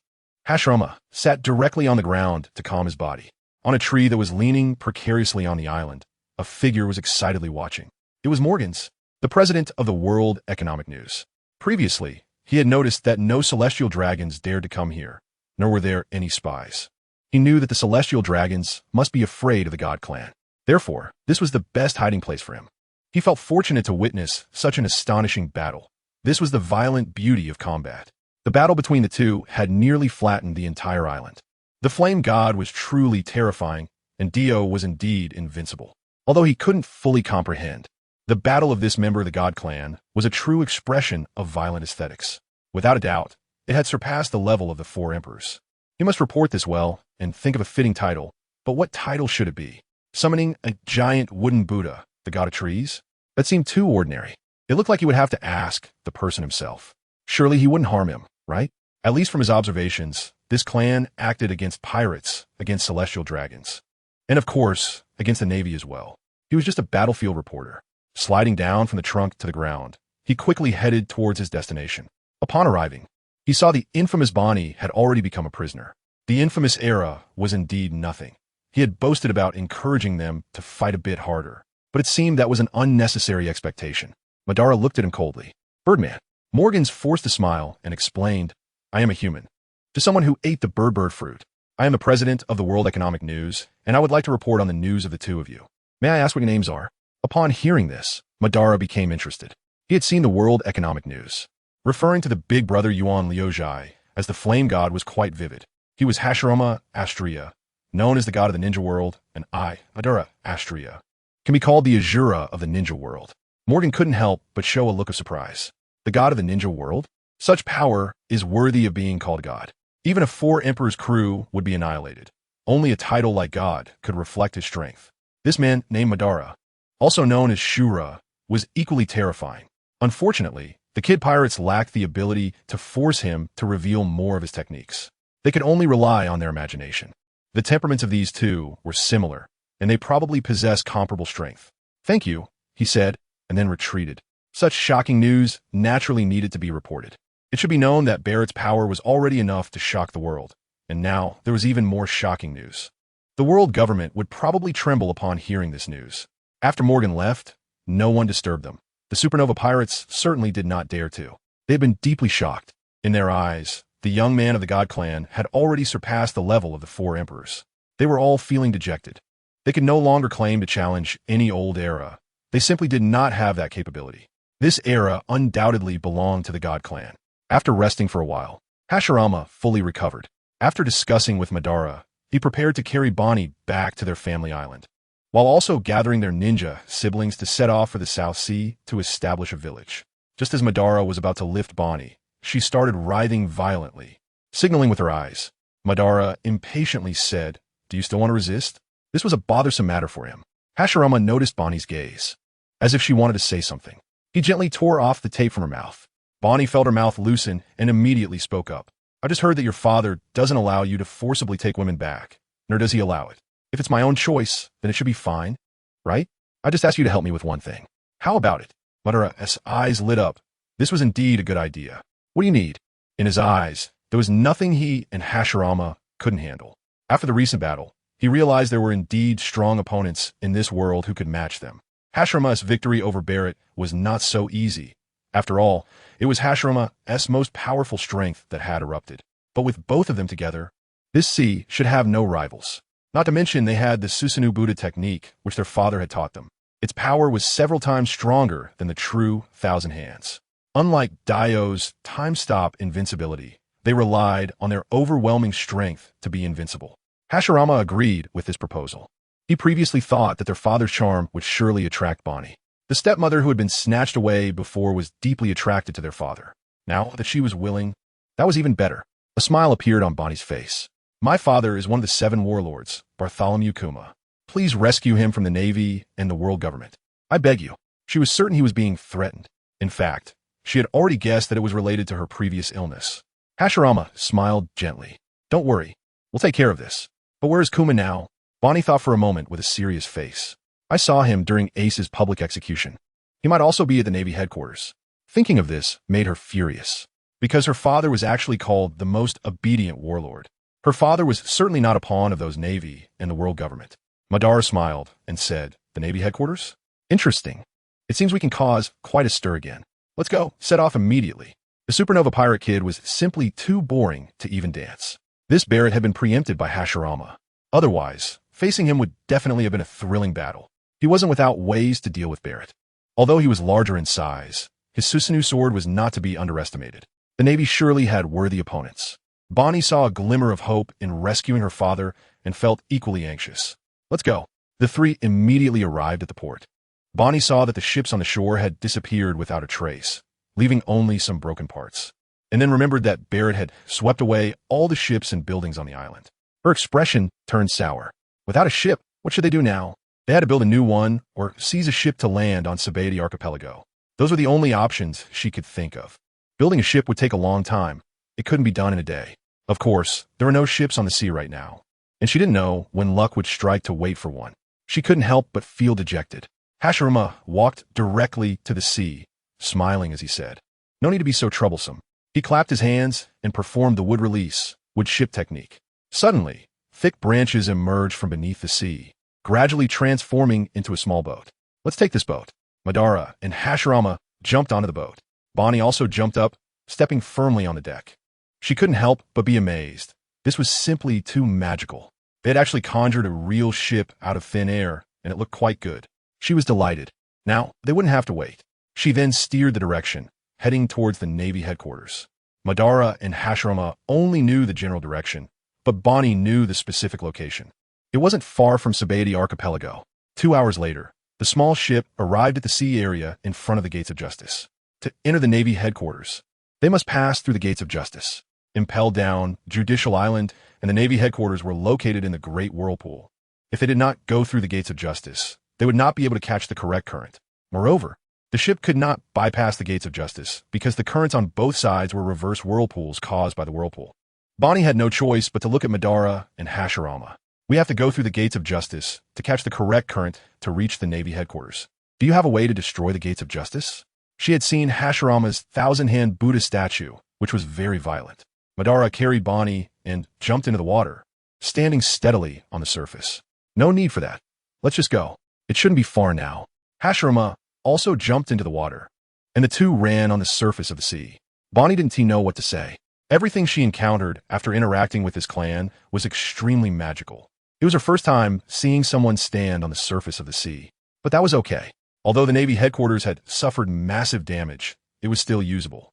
Hashirama sat directly on the ground to calm his body. On a tree that was leaning precariously on the island, a figure was excitedly watching. It was Morgans, the president of the World Economic News. Previously, he had noticed that no celestial dragons dared to come here, nor were there any spies. He knew that the celestial dragons must be afraid of the God Clan. Therefore, this was the best hiding place for him. He felt fortunate to witness such an astonishing battle. This was the violent beauty of combat. The battle between the two had nearly flattened the entire island. The flame god was truly terrifying, and Dio was indeed invincible. Although he couldn't fully comprehend, the battle of this member of the God Clan was a true expression of violent aesthetics. Without a doubt, it had surpassed the level of the 4 emperors. He must report this well and think of a fitting title, but what title should it be? Summoning a giant wooden Buddha, the god of trees? That seemed too ordinary. It looked like he would have to ask the person himself. Surely he wouldn't harm him, right? At least from his observations, this clan acted against pirates, against celestial dragons, and of course, against the Navy as well. He was just a battlefield reporter. Sliding down from the trunk to the ground, he quickly headed towards his destination. Upon arriving, he saw the infamous Bonnie had already become a prisoner. The infamous era was indeed nothing. He had boasted about encouraging them to fight a bit harder, but it seemed that was an unnecessary expectation. Madara looked at him coldly. Birdman. Morgans forced a smile and explained, I am a human. To someone who ate the bird fruit. I am the president of the World Economic News, and I would like to report on the news of the two of you. May I ask what your names are? Upon hearing this, Madara became interested. He had seen the World Economic News. Referring to the big brother Yuan Liuzhai as the flame god was quite vivid. He was Hashirama Astria, known as the god of the ninja world, and I, Madara Astria, can be called the Azura of the ninja world. Morgan couldn't help but show a look of surprise. The god of the ninja world? Such power is worthy of being called god. Even a 4 emperors crew would be annihilated. Only a title like god could reflect his strength. This man, named Madara, also known as Shura, was equally terrifying. Unfortunately, the kid pirates lacked the ability to force him to reveal more of his techniques. They could only rely on their imagination. The temperaments of these two were similar, and they probably possessed comparable strength. Thank you, he said, and then retreated. Such shocking news naturally needed to be reported. It should be known that Barrett's power was already enough to shock the world, and now there was even more shocking news. The world government would probably tremble upon hearing this news. After Morgan left, no one disturbed them. The supernova pirates certainly did not dare to. They had been deeply shocked. In their eyes, the young man of the God Clan had already surpassed the level of the 4 emperors. They were all feeling dejected. They could no longer claim to challenge any old era. They simply did not have that capability. This era undoubtedly belonged to the God Clan. After resting for a while, Hashirama fully recovered. After discussing with Madara, he prepared to carry Bonnie back to their family island, while also gathering their ninja siblings to set off for the South Sea to establish a village. Just as Madara was about to lift Bonnie, she started writhing violently. Signaling with her eyes, Madara impatiently said, Do you still want to resist? This was a bothersome matter for him. Hashirama noticed Bonnie's gaze, as if she wanted to say something. He gently tore off the tape from her mouth. Bonnie felt her mouth loosen and immediately spoke up. I just heard that your father doesn't allow you to forcibly take women back, nor does he allow it. If it's my own choice, then it should be fine, right? I just asked you to help me with one thing. How about it? Madara's eyes lit up. This was indeed a good idea. What do you need? In his eyes, there was nothing he and Hashirama couldn't handle. After the recent battle, he realized there were indeed strong opponents in this world who could match them. Hashirama's victory over Barrett was not so easy. After all, it was Hashirama's most powerful strength that had erupted. But with both of them together, this sea should have no rivals. Not to mention they had the Susanoo Buddha technique, which their father had taught them. Its power was several times stronger than the true Thousand Hands. Unlike Dio's time-stop invincibility, They relied on their overwhelming strength to be invincible. Hashirama agreed with this proposal. He previously thought that their father's charm would surely attract Bonnie. The stepmother who had been snatched away before was deeply attracted to their father. Now that she was willing, that was even better. A smile appeared on Bonnie's face. My father is one of the 7 warlords, Bartholomew Kuma. Please rescue him from the Navy and the world government. I beg you. She was certain he was being threatened. In fact, she had already guessed that it was related to her previous illness. Hashirama smiled gently. Don't worry. We'll take care of this. But where is Kuma now? Bonnie thought for a moment with a serious face. I saw him during Ace's public execution. He might also be at the Navy headquarters. Thinking of this made her furious, because her father was actually called the most obedient warlord. Her father was certainly not a pawn of those Navy and the world government. Madara smiled and said, the Navy headquarters? Interesting. It seems we can cause quite a stir again. Let's go. Set off immediately. The Supernova Pirate Kid was simply too boring to even dance. This Barrett had been preempted by Hashirama. Otherwise, facing him would definitely have been a thrilling battle. He wasn't without ways to deal with Barrett. Although he was larger in size, his Susanoo sword was not to be underestimated. The Navy surely had worthy opponents. Bonnie saw a glimmer of hope in rescuing her father and felt equally anxious. Let's go. The 3 immediately arrived at the port. Bonnie saw that the ships on the shore had disappeared without a trace, leaving only some broken parts, and then remembered that Barrett had swept away all the ships and buildings on the island. Her expression turned sour. Without a ship, what should they do now? They had to build a new one or seize a ship to land on Sabaody Archipelago. Those were the only options she could think of. Building a ship would take a long time. It couldn't be done in a day. Of course, there were no ships on the sea right now, and she didn't know when luck would strike to wait for one. She couldn't help but feel dejected. Hashirama walked directly to the sea, smiling as he said, no need to be so troublesome. He clapped his hands and performed the wood release, wood ship technique. Suddenly, thick branches emerged from beneath the sea, gradually transforming into a small boat. Let's take this boat. Madara and Hashirama jumped onto the boat. Bonnie also jumped up, stepping firmly on the deck. She couldn't help but be amazed. This was simply too magical. They had actually conjured a real ship out of thin air, and it looked quite good. She was delighted. Now, they wouldn't have to wait. She then steered the direction, heading towards the Navy headquarters. Madara and Hashirama only knew the general direction, but Bonnie knew the specific location. It wasn't far from Sabaody Archipelago. 2 hours later, the small ship arrived at the sea area in front of the Gates of Justice. To enter the Navy headquarters, they must pass through the Gates of Justice. Impelled down, Judicial Island and the Navy headquarters were located in the Great Whirlpool. If they did not go through the Gates of Justice, they would not be able to catch the correct current. Moreover, the ship could not bypass the Gates of Justice because the currents on both sides were reverse whirlpools caused by the whirlpool. Bonnie had no choice but to look at Madara and Hashirama. We have to go through the Gates of Justice to catch the correct current to reach the Navy headquarters. Do you have a way to destroy the Gates of Justice? She had seen Hashirama's 1,000-hand Buddha statue, which was very violent. Madara carried Bonnie and jumped into the water, standing steadily on the surface. No need for that. Let's just go. It shouldn't be far now. Hashirama also jumped into the water, and the two ran on the surface of the sea. Bonnie didn't know what to say. Everything she encountered after interacting with his clan was extremely magical. It was her first time seeing someone stand on the surface of the sea. But that was okay. Although the Navy headquarters had suffered massive damage, it was still usable.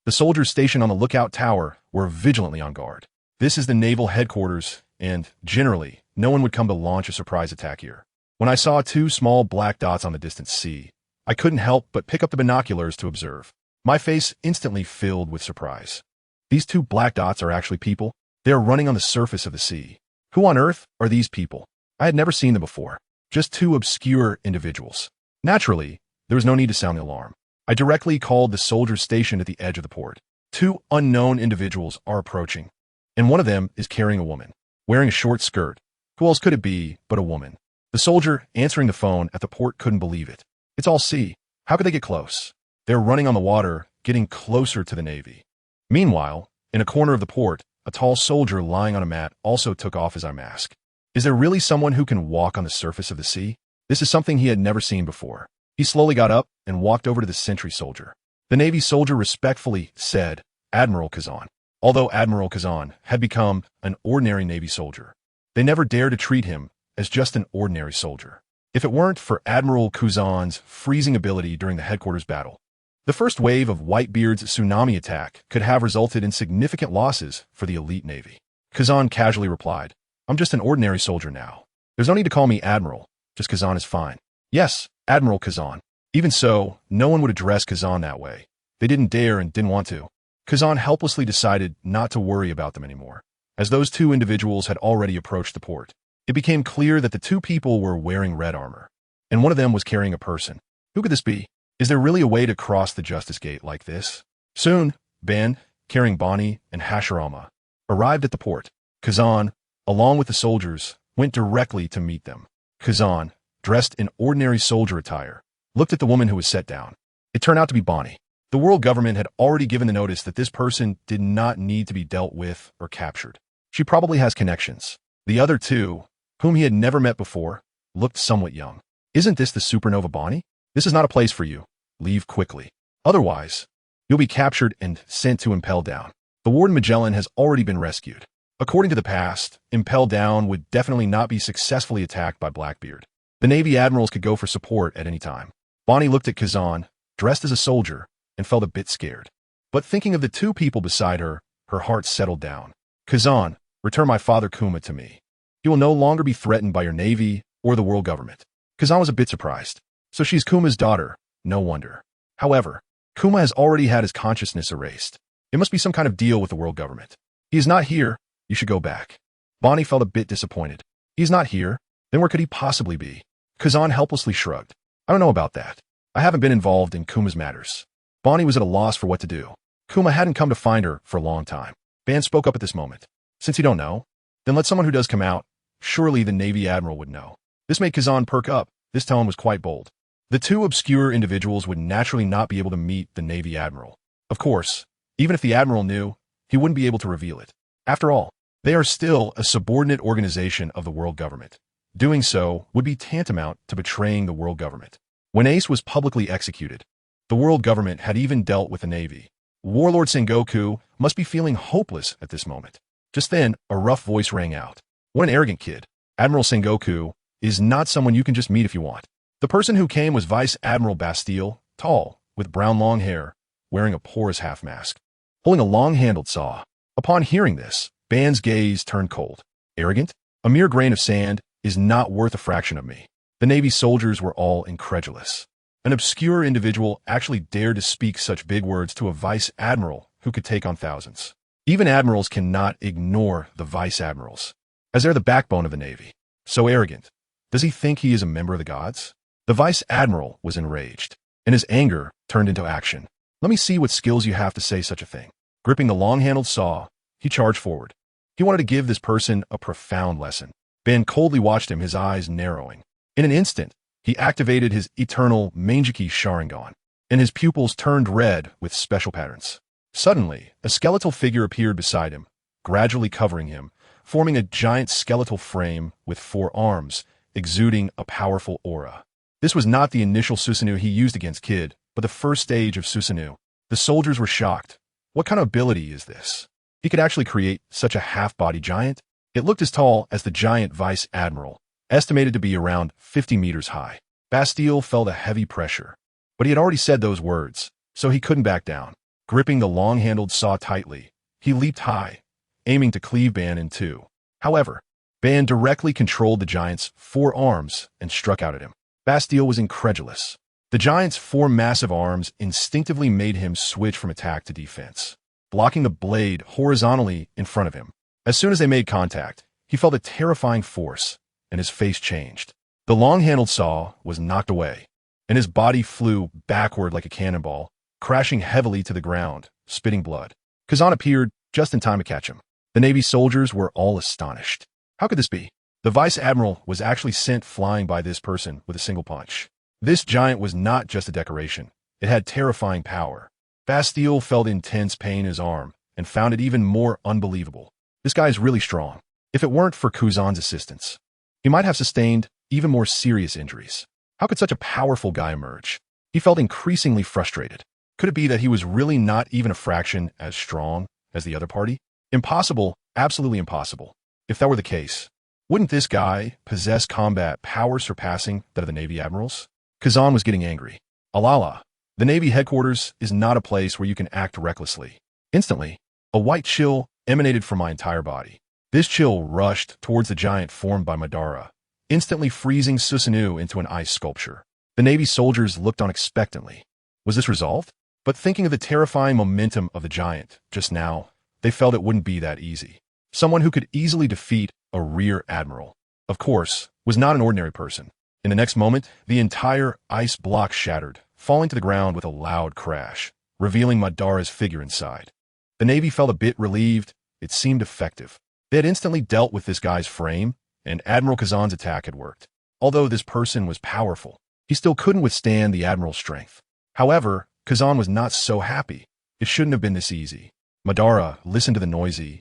The soldiers stationed on the lookout tower were vigilantly on guard. This is the naval headquarters, and generally, no one would come to launch a surprise attack here. When I saw 2 small black dots on the distant sea, I couldn't help but pick up the binoculars to observe. My face instantly filled with surprise. These 2 black dots are actually people. They are running on the surface of the sea. Who on earth are these people? I had never seen them before. Just 2 obscure individuals. Naturally, there was no need to sound the alarm. I directly called the soldiers stationed at the edge of the port. 2 unknown individuals are approaching, and one of them is carrying a woman, wearing a short skirt. Who else could it be but a woman? The soldier answering the phone at the port couldn't believe it. It's all sea. How could they get close? They're running on the water, getting closer to the Navy. Meanwhile, in a corner of the port, a tall soldier lying on a mat also took off his eye mask. Is there really someone who can walk on the surface of the sea? This is something he had never seen before. He slowly got up and walked over to the sentry soldier. The Navy soldier respectfully said, Admiral Kazan. Although Admiral Kazan had become an ordinary Navy soldier, they never dared to treat him as just an ordinary soldier. If it weren't for Admiral Kazan's freezing ability during the headquarters battle, The first wave of Whitebeard's tsunami attack could have resulted in significant losses for the elite navy. Kazan casually replied, "I'm just an ordinary soldier now. There's no need to call me Admiral, just Kazan is fine." "Yes, Admiral Kazan." Even so, no one would address Kazan that way. They didn't dare and didn't want to. Kazan helplessly decided not to worry about them anymore, as those two individuals had already approached the port. It became clear that the two people were wearing red armor, and one of them was carrying a person. Who could this be? Is there really a way to cross the Justice Gate like this? Soon, Ben, carrying Bonnie and Hashirama, arrived at the port. Kazan, along with the soldiers, went directly to meet them. Kazan, dressed in ordinary soldier attire, looked at the woman who was set down. It turned out to be Bonnie. The world government had already given the notice that this person did not need to be dealt with or captured. She probably has connections. The other two, whom he had never met before, looked somewhat young. "Isn't this the supernova Bonnie? This is not a place for you. Leave quickly. Otherwise, you'll be captured and sent to Impel Down. The Warden Magellan has already been rescued." According to the past, Impel Down would definitely not be successfully attacked by Blackbeard. The Navy admirals could go for support at any time. Bonnie looked at Kazan, dressed as a soldier, and felt a bit scared. But thinking of the two people beside her, her heart settled down. "Kazan, return my father Kuma to me. He will no longer be threatened by your navy or the world government." Kazan was a bit surprised. So she's Kuma's daughter. No wonder. However, Kuma has already had his consciousness erased. It must be some kind of deal with the world government. "He is not here. You should go back." Bonnie felt a bit disappointed. "He's not here? Then where could he possibly be?" Kazan helplessly shrugged. "I don't know about that. I haven't been involved in Kuma's matters." Bonnie was at a loss for what to do. Kuma hadn't come to find her for a long time. Ban spoke up at this moment. "Since you don't know, then let someone who does come out. Surely the Navy Admiral would know." This made Kazan perk up. This tone was quite bold. The two obscure individuals would naturally not be able to meet the Navy Admiral. Of course, even if the Admiral knew, he wouldn't be able to reveal it. After all, they are still a subordinate organization of the world government. Doing so would be tantamount to betraying the world government. When Ace was publicly executed, the world government had even dealt with the Navy. Warlord Sengoku must be feeling hopeless at this moment. Just then, a rough voice rang out. "What an arrogant kid. Admiral Sengoku is not someone you can just meet if you want." The person who came was Vice Admiral Bastille, tall, with brown long hair, wearing a porous half-mask, holding a long-handled saw. Upon hearing this, Ban's gaze turned cold. "Arrogant? A mere grain of sand is not worth a fraction of me." The Navy soldiers were all incredulous. An obscure individual actually dared to speak such big words to a Vice Admiral who could take on thousands. Even admirals cannot ignore the Vice Admirals, as they're the backbone of the Navy. So arrogant. Does he think he is a member of the gods? The Vice Admiral was enraged, and his anger turned into action. "Let me see what skills you have to say such a thing." Gripping the long-handled saw, he charged forward. He wanted to give this person a profound lesson. Ben coldly watched him, his eyes narrowing. In an instant, he activated his eternal Mangeki Sharingan, and his pupils turned red with special patterns. Suddenly, a skeletal figure appeared beside him, gradually covering him, forming a giant skeletal frame with 4 arms, exuding a powerful aura. This was not the initial Susanoo he used against Kid, but the first stage of Susanoo. The soldiers were shocked. What kind of ability is this? He could actually create such a half-body giant? It looked as tall as the giant Vice Admiral, estimated to be around 50 meters high. Bastille felt a heavy pressure, but he had already said those words, so he couldn't back down. Gripping the long-handled saw tightly, he leaped high, aiming to cleave Ban in two. However, Ban directly controlled the giant's 4 arms and struck out at him. Bastille was incredulous. The giant's 4 massive arms instinctively made him switch from attack to defense, blocking the blade horizontally in front of him. As soon as they made contact, he felt a terrifying force, and his face changed. The long-handled saw was knocked away, and his body flew backward like a cannonball, crashing heavily to the ground, spitting blood. Kazan appeared just in time to catch him. The Navy soldiers were all astonished. How could this be? The Vice Admiral was actually sent flying by this person with a single punch. This giant was not just a decoration. It had terrifying power. Bastille felt intense pain in his arm and found it even more unbelievable. This guy is really strong. If it weren't for Kuzan's assistance, he might have sustained even more serious injuries. How could such a powerful guy emerge? He felt increasingly frustrated. Could it be that he was really not even a fraction as strong as the other party? Impossible, absolutely impossible. If that were the case, wouldn't this guy possess combat power surpassing that of the Navy admirals? Kazan was getting angry. Alala, The Navy headquarters is not a place where you can act recklessly. Instantly, a white chill emanated from my entire body. This chill rushed towards the giant formed by Madara, instantly freezing Susanoo into an ice sculpture. The Navy soldiers looked on expectantly. Was this resolved? But thinking of the terrifying momentum of the giant just now, they felt it wouldn't be that easy. Someone who could easily defeat a rear admiral, of course, was not an ordinary person. In the next moment, the entire ice block shattered, falling to the ground with a loud crash, revealing Madara's figure inside. The Navy felt a bit relieved. It seemed effective. They had instantly dealt with this guy's frame, and Admiral Kazan's attack had worked. Although this person was powerful, he still couldn't withstand the admiral's strength. However, Kazan was not so happy. It shouldn't have been this easy. Madara listened to the noisy,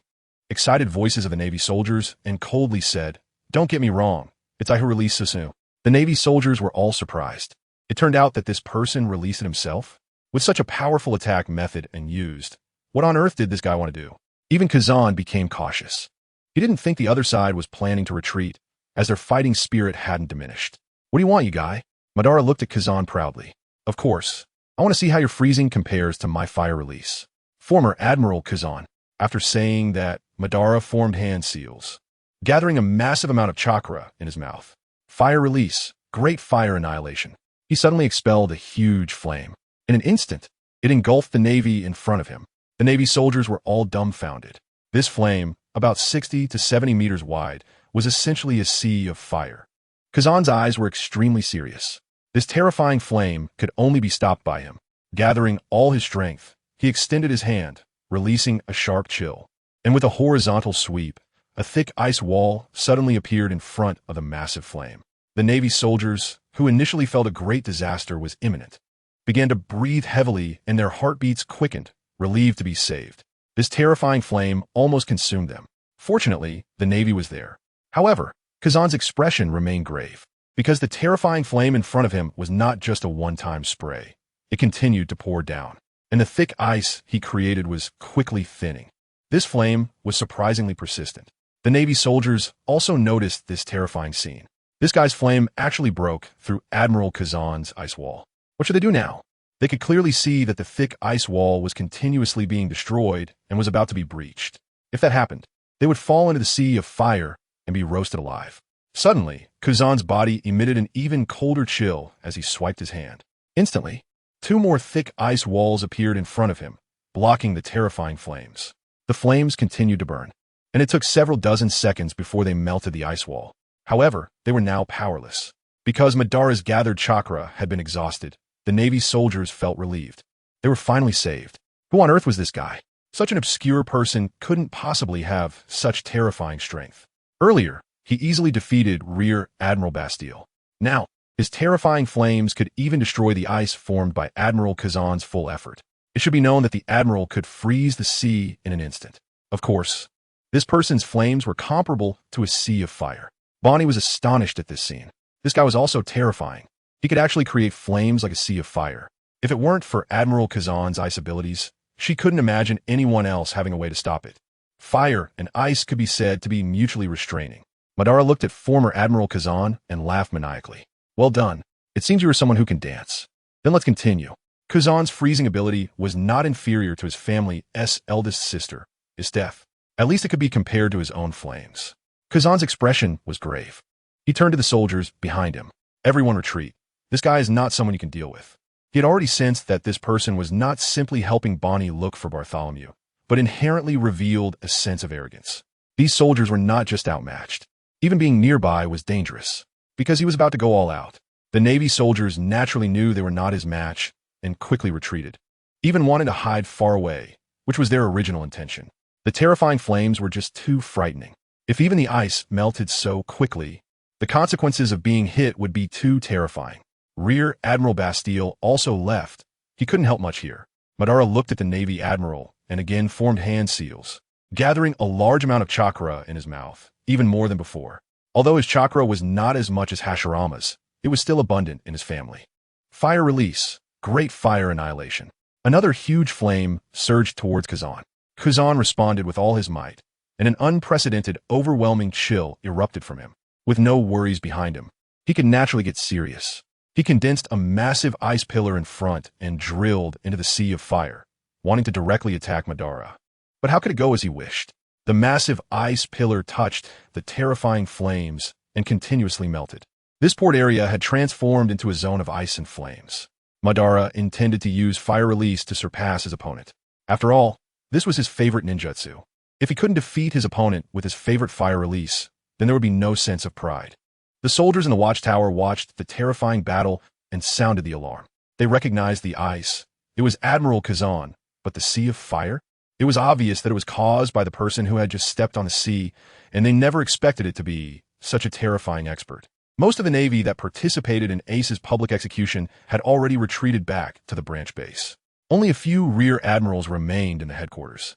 excited voices of the Navy soldiers and coldly said, "Don't get me wrong, it's I who released Susanoo." The Navy soldiers were all surprised. It turned out that this person released it himself? With such a powerful attack method and used, what on earth did this guy want to do? Even Kazan became cautious. He didn't think the other side was planning to retreat, as their fighting spirit hadn't diminished. "What do you want, you guy?" Madara looked at Kazan proudly. "Of course. I want to see how your freezing compares to my fire release." Former Admiral Kazan, after saying that, Madara formed hand seals, gathering a massive amount of chakra in his mouth. Fire release, great fire annihilation. He suddenly expelled a huge flame. In an instant, it engulfed the Navy in front of him. The Navy soldiers were all dumbfounded. This flame, about 60 to 70 meters wide, was essentially a sea of fire. Kazan's eyes were extremely serious. This terrifying flame could only be stopped by him. Gathering all his strength, he extended his hand, releasing a sharp chill. And with a horizontal sweep, a thick ice wall suddenly appeared in front of the massive flame. The Navy soldiers, who initially felt a great disaster was imminent, began to breathe heavily and their heartbeats quickened, relieved to be saved. This terrifying flame almost consumed them. Fortunately, the Navy was there. However, Kazan's expression remained grave, because the terrifying flame in front of him was not just a one-time spray. It continued to pour down, and the thick ice he created was quickly thinning. This flame was surprisingly persistent. The Navy soldiers also noticed this terrifying scene. This guy's flame actually broke through Admiral Kazan's ice wall. What should they do now? They could clearly see that the thick ice wall was continuously being destroyed and was about to be breached. If that happened, they would fall into the sea of fire and be roasted alive. Suddenly, Kazan's body emitted an even colder chill as he swiped his hand. Instantly, two more thick ice walls appeared in front of him, blocking the terrifying flames. The flames continued to burn, and it took several dozen seconds before they melted the ice wall. However, they were now powerless. Because Madara's gathered chakra had been exhausted, the Navy soldiers felt relieved. They were finally saved. Who on earth was this guy? Such an obscure person couldn't possibly have such terrifying strength. Earlier, he easily defeated Rear Admiral Bastille. Now, his terrifying flames could even destroy the ice formed by Admiral Kazan's full effort. It should be known that the Admiral could freeze the sea in an instant. Of course, this person's flames were comparable to a sea of fire. Bonnie was astonished at this scene. This guy was also terrifying. He could actually create flames like a sea of fire. If it weren't for Admiral Kazan's ice abilities, she couldn't imagine anyone else having a way to stop it. Fire and ice could be said to be mutually restraining. Madara looked at former Admiral Kazan and laughed maniacally. "Well done. It seems you are someone who can dance. Then let's continue." Kazan's freezing ability was not inferior to his family's eldest sister, Steph. At least it could be compared to his own flames. Kazan's expression was grave. He turned to the soldiers behind him. "Everyone retreat. This guy is not someone you can deal with." He had already sensed that this person was not simply helping Bonnie look for Bartholomew, but inherently revealed a sense of arrogance. These soldiers were not just outmatched. Even being nearby was dangerous, because he was about to go all out. The Navy soldiers naturally knew they were not his match and quickly retreated, even wanting to hide far away, which was their original intention. The terrifying flames were just too frightening. If even the ice melted so quickly, the consequences of being hit would be too terrifying. Rear Admiral Bastille also left. He couldn't help much here. Madara looked at the Navy Admiral and again formed hand seals, gathering a large amount of chakra in his mouth, even more than before. Although his chakra was not as much as Hashirama's, it was still abundant in his family. Fire release, great fire annihilation. Another huge flame surged towards Kazan. Kazan responded with all his might, and an unprecedented, overwhelming chill erupted from him. With no worries behind him, he could naturally get serious. He condensed a massive ice pillar in front and drilled into the sea of fire, wanting to directly attack Madara. But how could it go as he wished? The massive ice pillar touched the terrifying flames and continuously melted. This port area had transformed into a zone of ice and flames. Madara intended to use fire release to surpass his opponent. After all, this was his favorite ninjutsu. If he couldn't defeat his opponent with his favorite fire release, then there would be no sense of pride. The soldiers in the watchtower watched the terrifying battle and sounded the alarm. They recognized the ice. It was Admiral Kazan, but the sea of fire? It was obvious that it was caused by the person who had just stepped on the sea, and they never expected it to be such a terrifying expert. Most of the Navy that participated in Ace's public execution had already retreated back to the branch base. Only a few rear admirals remained in the headquarters.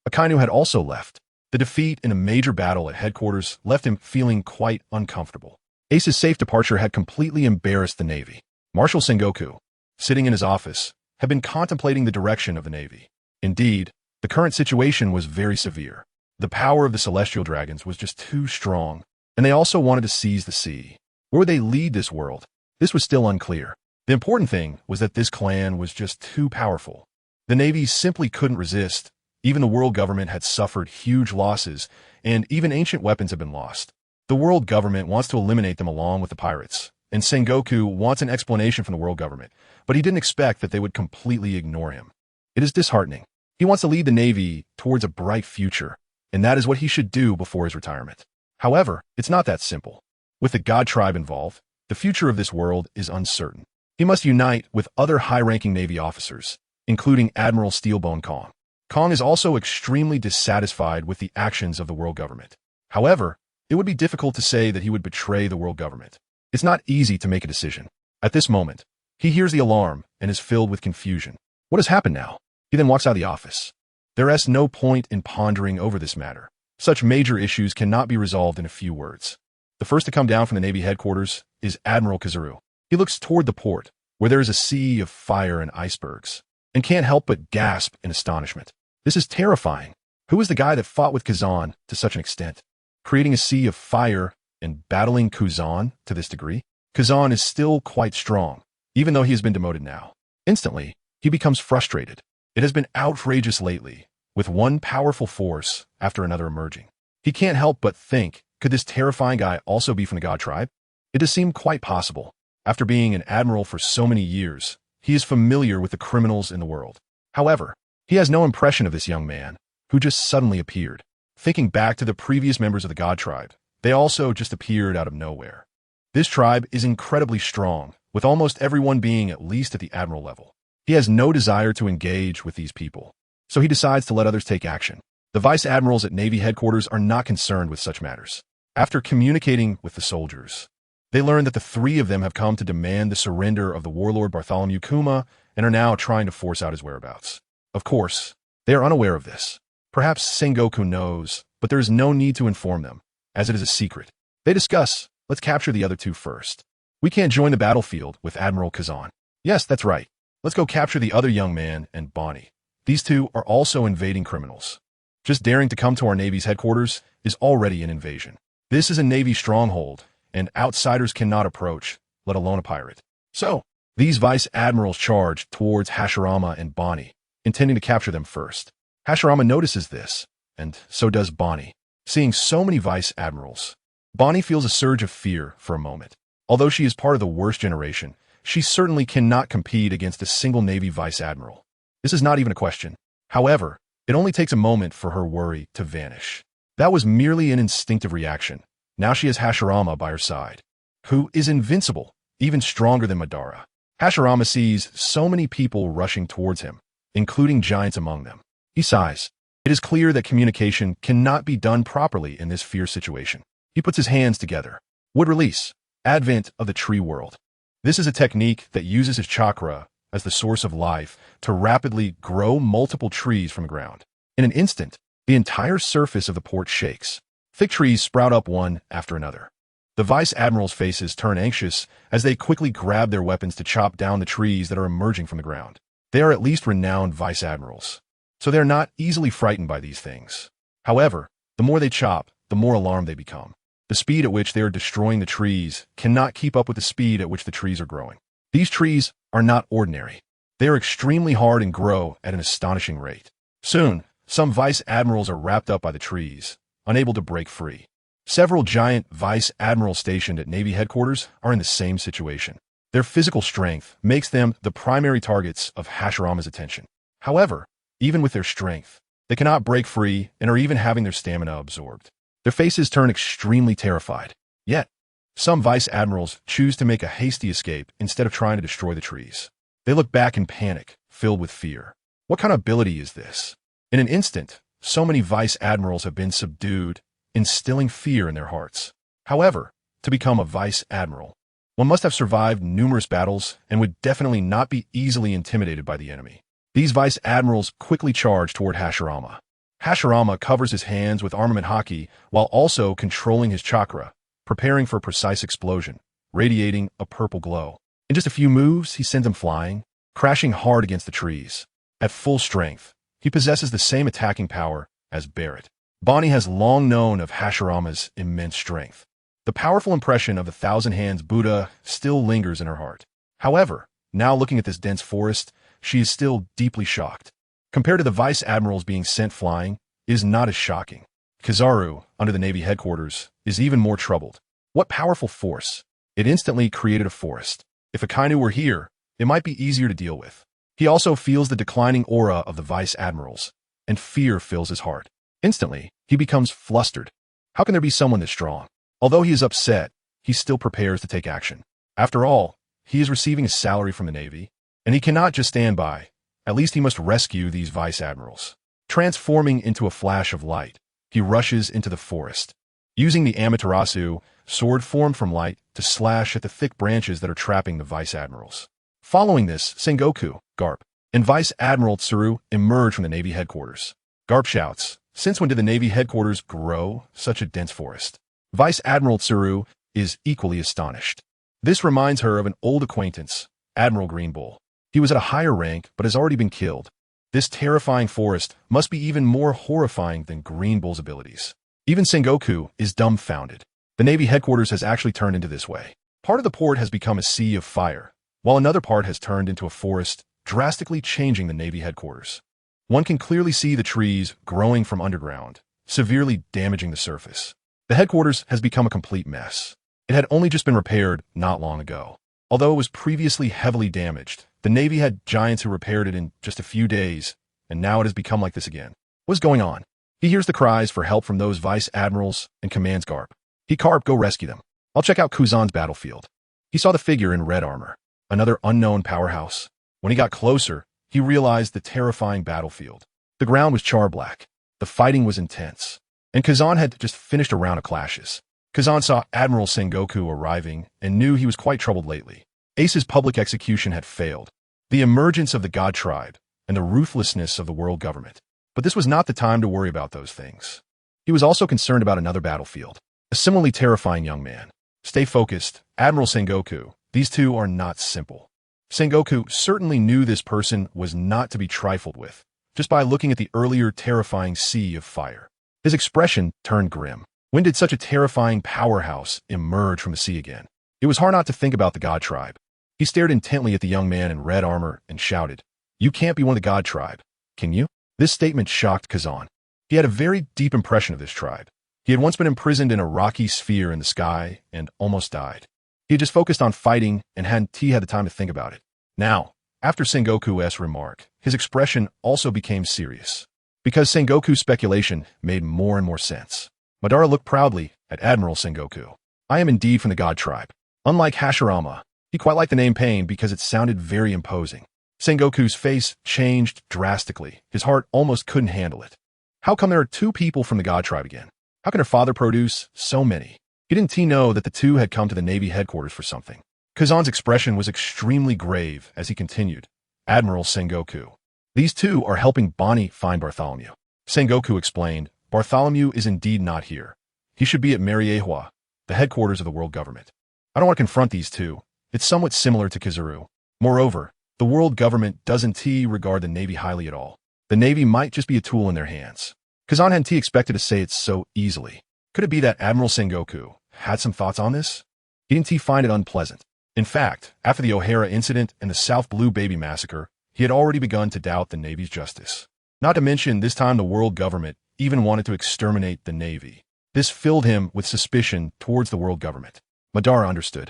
Akainu had also left. The defeat in a major battle at headquarters left him feeling quite uncomfortable. Ace's safe departure had completely embarrassed the Navy. Marshal Sengoku, sitting in his office, had been contemplating the direction of the Navy. Indeed, the current situation was very severe. The power of the Celestial Dragons was just too strong, and they also wanted to seize the sea. Where would they lead this world? This was still unclear. The important thing was that this clan was just too powerful. The Navy simply couldn't resist. Even the world government had suffered huge losses, and even ancient weapons had been lost. The world government wants to eliminate them along with the pirates, and Sengoku wants an explanation from the world government, but he didn't expect that they would completely ignore him. It is disheartening. He wants to lead the Navy towards a bright future, and that is what he should do before his retirement. However, it's not that simple. With the God Tribe involved, the future of this world is uncertain. He must unite with other high-ranking Navy officers, including Admiral Steelbone Kong. Kong is also extremely dissatisfied with the actions of the world government. However, it would be difficult to say that he would betray the world government. It's not easy to make a decision. At this moment, he hears the alarm and is filled with confusion. What has happened now? He then walks out of the office. There is no point in pondering over this matter. Such major issues cannot be resolved in a few words. The first to come down from the Navy headquarters is Admiral Kazuru. He looks toward the port, where there is a sea of fire and icebergs, and can't help but gasp in astonishment. This is terrifying. Who is the guy that fought with Kazan to such an extent? Creating a sea of fire and battling Kazan to this degree? Kazan is still quite strong, even though he has been demoted now. Instantly, he becomes frustrated. It has been outrageous lately, with one powerful force after another emerging. He can't help but think, could this terrifying guy also be from the God Tribe? It does seem quite possible. After being an admiral for so many years, he is familiar with the criminals in the world. However, he has no impression of this young man, who just suddenly appeared. Thinking back to the previous members of the God Tribe, they also just appeared out of nowhere. This tribe is incredibly strong, with almost everyone being at least at the admiral level. He has no desire to engage with these people, so he decides to let others take action. The vice admirals at Navy headquarters are not concerned with such matters. After communicating with the soldiers, they learn that the three of them have come to demand the surrender of the warlord Bartholomew Kuma and are now trying to force out his whereabouts. Of course, they are unaware of this. Perhaps Sengoku knows, but there is no need to inform them, as it is a secret. They discuss, let's capture the other two first. We can't join the battlefield with Admiral Kazan. Yes, that's right. Let's go capture the other young man and Bonnie. These two are also invading criminals. Just daring to come to our Navy's headquarters is already an invasion. This is a Navy stronghold, and outsiders cannot approach, let alone a pirate. So, these vice admirals charge towards Hashirama and Bonnie, intending to capture them first. Hashirama notices this, and so does Bonnie. Seeing so many vice admirals, Bonnie feels a surge of fear for a moment. Although she is part of the worst generation, she certainly cannot compete against a single Navy vice admiral. This is not even a question. However, it only takes a moment for her worry to vanish. That was merely an instinctive reaction. Now she has Hashirama by her side, who is invincible, even stronger than Madara. Hashirama sees so many people rushing towards him, including giants among them. He sighs. It is clear that communication cannot be done properly in this fierce situation. He puts his hands together. Wood release. Advent of the tree world. This is a technique that uses his chakra as the source of life to rapidly grow multiple trees from the ground. In an instant, the entire surface of the port shakes. Thick trees sprout up one after another. The vice admirals' faces turn anxious as they quickly grab their weapons to chop down the trees that are emerging from the ground. They are at least renowned vice admirals, so they are not easily frightened by these things. However, the more they chop, the more alarmed they become. The speed at which they are destroying the trees cannot keep up with the speed at which the trees are growing. These trees are not ordinary. They are extremely hard and grow at an astonishing rate. Soon, some vice admirals are wrapped up by the trees, unable to break free. Several giant vice admirals stationed at Navy headquarters are in the same situation. Their physical strength makes them the primary targets of Hashirama's attention. However, even with their strength, they cannot break free and are even having their stamina absorbed. Their faces turn extremely terrified. Yet, some vice admirals choose to make a hasty escape instead of trying to destroy the trees. They look back in panic, filled with fear. What kind of ability is this? In an instant, so many vice admirals have been subdued, instilling fear in their hearts. However, to become a vice admiral, one must have survived numerous battles and would definitely not be easily intimidated by the enemy. These vice admirals quickly charge toward Hashirama. Hashirama covers his hands with armament haki while also controlling his chakra, preparing for a precise explosion, radiating a purple glow. In just a few moves, he sends him flying, crashing hard against the trees. At full strength, he possesses the same attacking power as Barrett. Bonnie has long known of Hashirama's immense strength. The powerful impression of the Thousand Hands Buddha still lingers in her heart. However, now looking at this dense forest, she is still deeply shocked. Compared to the vice admirals being sent flying, it is not as shocking. Kizaru, under the Navy headquarters, is even more troubled. What powerful force! It instantly created a forest. If Akainu were here, it might be easier to deal with. He also feels the declining aura of the vice admirals, and fear fills his heart. Instantly, he becomes flustered. How can there be someone this strong? Although he is upset, he still prepares to take action. After all, he is receiving a salary from the Navy, and he cannot just stand by. At least he must rescue these vice admirals. Transforming into a flash of light, he rushes into the forest, using the Amaterasu sword formed from light to slash at the thick branches that are trapping the vice admirals. Following this, Sengoku, Garp, and Vice Admiral Tsuru emerge from the Navy headquarters. Garp shouts, "Since when did the Navy headquarters grow such a dense forest?" Vice Admiral Tsuru is equally astonished. This reminds her of an old acquaintance, Admiral Greenbull. He was at a higher rank but has already been killed. This terrifying forest must be even more horrifying than Greenbull's abilities. Even Sengoku is dumbfounded. The Navy headquarters has actually turned into this way. Part of the port has become a sea of fire, while another part has turned into a forest, drastically changing the Navy headquarters. One can clearly see the trees growing from underground, severely damaging the surface. The headquarters has become a complete mess. It had only just been repaired not long ago. Although it was previously heavily damaged, the Navy had giants who repaired it in just a few days, and now it has become like this again. What is going on? He hears the cries for help from those vice admirals and commands Garp. Garp, go rescue them. I'll check out Kuzan's battlefield. He saw the figure in red armor, another unknown powerhouse. When he got closer, he realized the terrifying battlefield. The ground was char-black. The fighting was intense. And Kazan had just finished a round of clashes. Kazan saw Admiral Sengoku arriving and knew he was quite troubled lately. Ace's public execution had failed. The emergence of the God Tribe and the ruthlessness of the world government. But this was not the time to worry about those things. He was also concerned about another battlefield. A similarly terrifying young man. Stay focused, Admiral Sengoku. These two are not simple. Sengoku certainly knew this person was not to be trifled with, just by looking at the earlier terrifying sea of fire. His expression turned grim. When did such a terrifying powerhouse emerge from the sea again? It was hard not to think about the God Tribe. He stared intently at the young man in red armor and shouted, "You can't be one of the God Tribe, can you?" This statement shocked Kazan. He had a very deep impression of this tribe. He had once been imprisoned in a rocky sphere in the sky and almost died. He had just focused on fighting and hadn't had the time to think about it. Now, after Sengoku's remark, his expression also became serious, because Sengoku's speculation made more and more sense. Madara looked proudly at Admiral Sengoku. "I am indeed from the God Tribe." Unlike Hashirama, he quite liked the name Pain because it sounded very imposing. Sengoku's face changed drastically. His heart almost couldn't handle it. How come there are two people from the God Tribe again? How can her father produce so many? Didn't he know that the two had come to the Navy headquarters for something? Kazan's expression was extremely grave as he continued. "Admiral Sengoku. These two are helping Bonnie find Bartholomew." Sengoku explained, "Bartholomew is indeed not here. He should be at Mariehua, the headquarters of the world government. I don't want to confront these two. It's somewhat similar to Kizaru. Moreover, the world government doesn't regard the Navy highly at all. The Navy might just be a tool in their hands." Kazan hadn't expected to say it so easily. Could it be that Admiral Sengoku had some thoughts on this? Didn't he find it unpleasant? In fact, after the O'Hara incident and the South Blue Baby massacre, he had already begun to doubt the Navy's justice. Not to mention, this time the world government even wanted to exterminate the Navy. This filled him with suspicion towards the world government. Madara understood.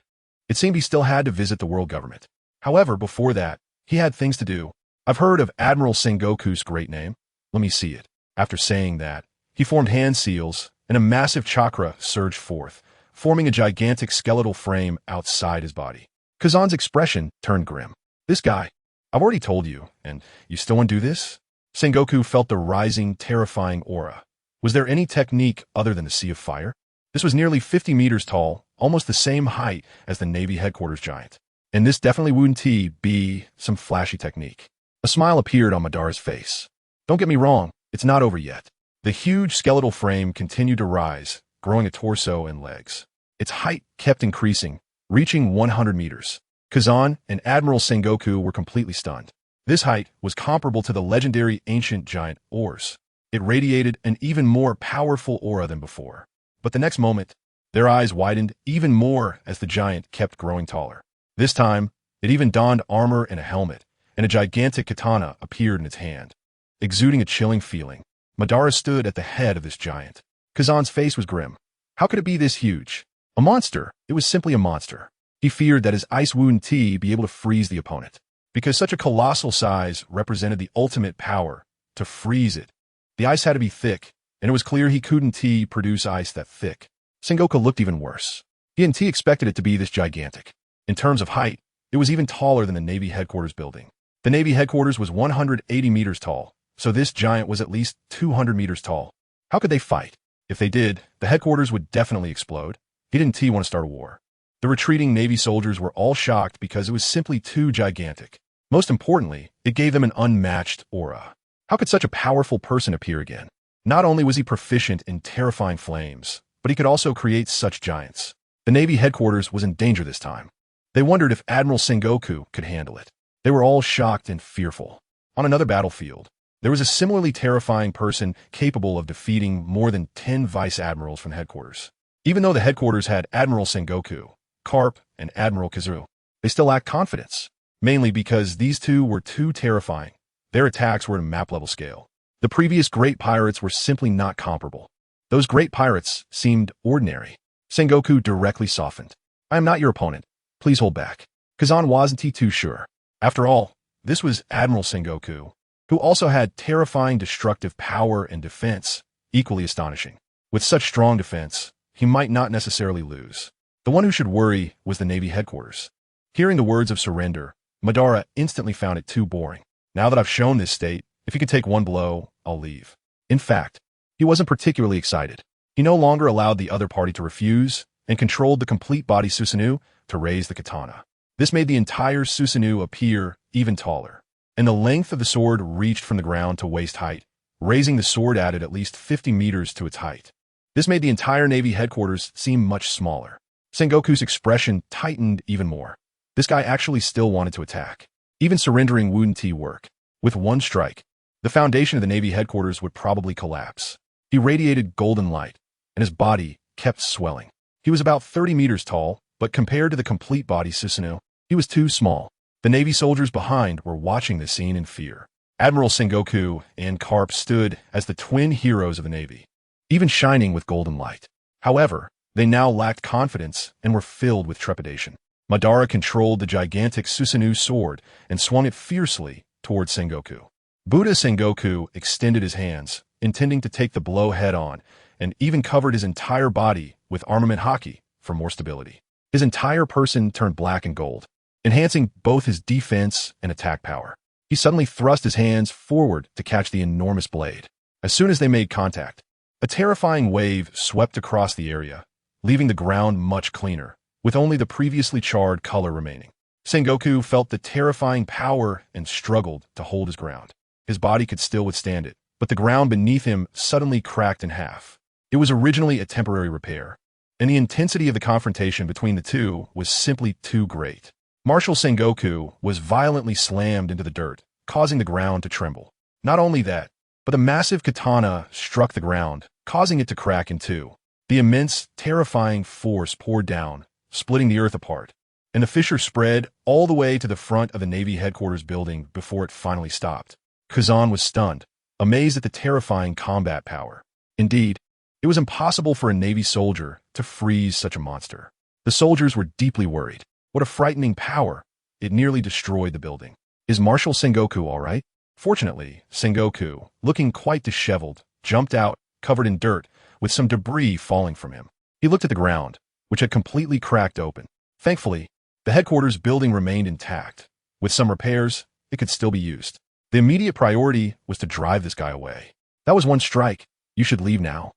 It seemed he still had to visit the world government. However, before that, he had things to do. I've heard of Admiral Sengoku's great name. Let me see it. After saying that, he formed hand seals, and a massive chakra surged forth, forming a gigantic skeletal frame outside his body. Kazan's expression turned grim. This guy, I've already told you, and you still want to do this? Sengoku felt the rising, terrifying aura. Was there any technique other than the Sea of Fire? This was nearly 50 meters tall, almost the same height as the Navy headquarters giant. And this definitely wouldn't be some flashy technique. A smile appeared on Madara's face. Don't get me wrong, it's not over yet. The huge skeletal frame continued to rise, growing a torso and legs. Its height kept increasing, reaching 100 meters. Kazan and Admiral Sengoku were completely stunned. This height was comparable to the legendary ancient giant Ors. It radiated an even more powerful aura than before. But the next moment, their eyes widened even more as the giant kept growing taller. This time, it even donned armor and a helmet, and a gigantic katana appeared in its hand. Exuding a chilling feeling, Madara stood at the head of this giant. Kazan's face was grim. How could it be this huge? A monster. It was simply a monster. He feared that his ice wouldn't be able to freeze the opponent, because such a colossal size represented the ultimate power to freeze it. The ice had to be thick, and it was clear he couldn't produce ice that thick. Sengoku looked even worse. He hadn't expected it to be this gigantic. In terms of height, it was even taller than the Navy headquarters building. The Navy headquarters was 180 meters tall, so this giant was at least 200 meters tall. How could they fight? If they did, the headquarters would definitely explode. He didn't want to start a war. The retreating Navy soldiers were all shocked because it was simply too gigantic. Most importantly, it gave them an unmatched aura. How could such a powerful person appear again? Not only was he proficient in terrifying flames, but he could also create such giants. The Navy headquarters was in danger this time. They wondered if Admiral Sengoku could handle it. They were all shocked and fearful. On another battlefield, there was a similarly terrifying person capable of defeating more than 10 vice admirals from headquarters. Even though the headquarters had Admiral Sengoku, Carp, and Admiral Kazu, they still lacked confidence, mainly because these two were too terrifying. Their attacks were at a map-level scale. The previous great pirates were simply not comparable. Those great pirates seemed ordinary. Sengoku directly softened. I am not your opponent. Please hold back. Kazan wasn't too sure. After all, this was Admiral Sengoku, who also had terrifying destructive power and defense, equally astonishing. With such strong defense, he might not necessarily lose. The one who should worry was the Navy headquarters. Hearing the words of surrender, Madara instantly found it too boring. Now that I've shown this state, if he can take one blow, I'll leave. In fact, he wasn't particularly excited. He no longer allowed the other party to refuse and controlled the complete body Susanoo to raise the katana. This made the entire Susanoo appear even taller, and the length of the sword reached from the ground to waist height. Raising the sword added at least 50 meters to its height. This made the entire Navy headquarters seem much smaller. Sengoku's expression tightened even more. This guy actually still wanted to attack. Even surrendering wouldn't work. With one strike, the foundation of the Navy headquarters would probably collapse. He radiated golden light, and his body kept swelling. He was about 30 meters tall, but compared to the complete body Susanoo, he was too small. The Navy soldiers behind were watching this scene in fear. Admiral Sengoku and Carp stood as the twin heroes of the Navy, even shining with golden light. However, they now lacked confidence and were filled with trepidation. Madara controlled the gigantic Susanoo sword and swung it fiercely towards Sengoku. Buddha Sengoku extended his hands, intending to take the blow head-on, and even covered his entire body with armament haki for more stability. His entire person turned black and gold, enhancing both his defense and attack power. He suddenly thrust his hands forward to catch the enormous blade. As soon as they made contact, a terrifying wave swept across the area, leaving the ground much cleaner, with only the previously charred color remaining. Sengoku felt the terrifying power and struggled to hold his ground. His body could still withstand it, but the ground beneath him suddenly cracked in half. It was originally a temporary repair, and the intensity of the confrontation between the two was simply too great. Marshal Sengoku was violently slammed into the dirt, causing the ground to tremble. Not only that, but the massive katana struck the ground, causing it to crack in two. The immense, terrifying force poured down, splitting the earth apart. and the fissure spread all the way to the front of the Navy headquarters building before it finally stopped. Kazan was stunned, amazed at the terrifying combat power. Indeed, it was impossible for a Navy soldier to freeze such a monster. The soldiers were deeply worried. What a frightening power! It nearly destroyed the building. Is Marshal Sengoku all right? Fortunately, Sengoku, looking quite disheveled, jumped out, covered in dirt, with some debris falling from him. He looked at the ground, which had completely cracked open. Thankfully, the headquarters building remained intact. With some repairs, it could still be used. The immediate priority was to drive this guy away. That was one strike. You should leave now.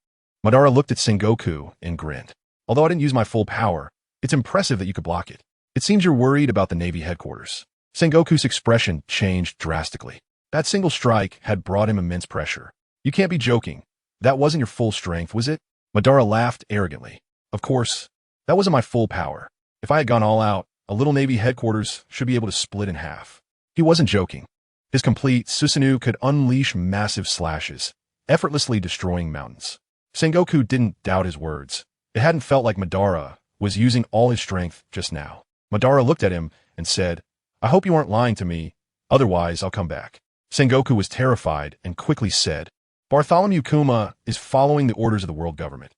Madara looked at Sengoku and grinned. Although I didn't use my full power, it's impressive that you could block it. It seems you're worried about the Navy headquarters. Sengoku's expression changed drastically. That single strike had brought him immense pressure. You can't be joking. That wasn't your full strength, was it? Madara laughed arrogantly. Of course, that wasn't my full power. If I had gone all out, a little Navy headquarters should be able to split in half. He wasn't joking. His complete Susanoo could unleash massive slashes, effortlessly destroying mountains. Sengoku didn't doubt his words. It hadn't felt like Madara was using all his strength just now. Madara looked at him and said, I hope you aren't lying to me, otherwise I'll come back. Sengoku was terrified and quickly said, Bartholomew Kuma is following the orders of the world government.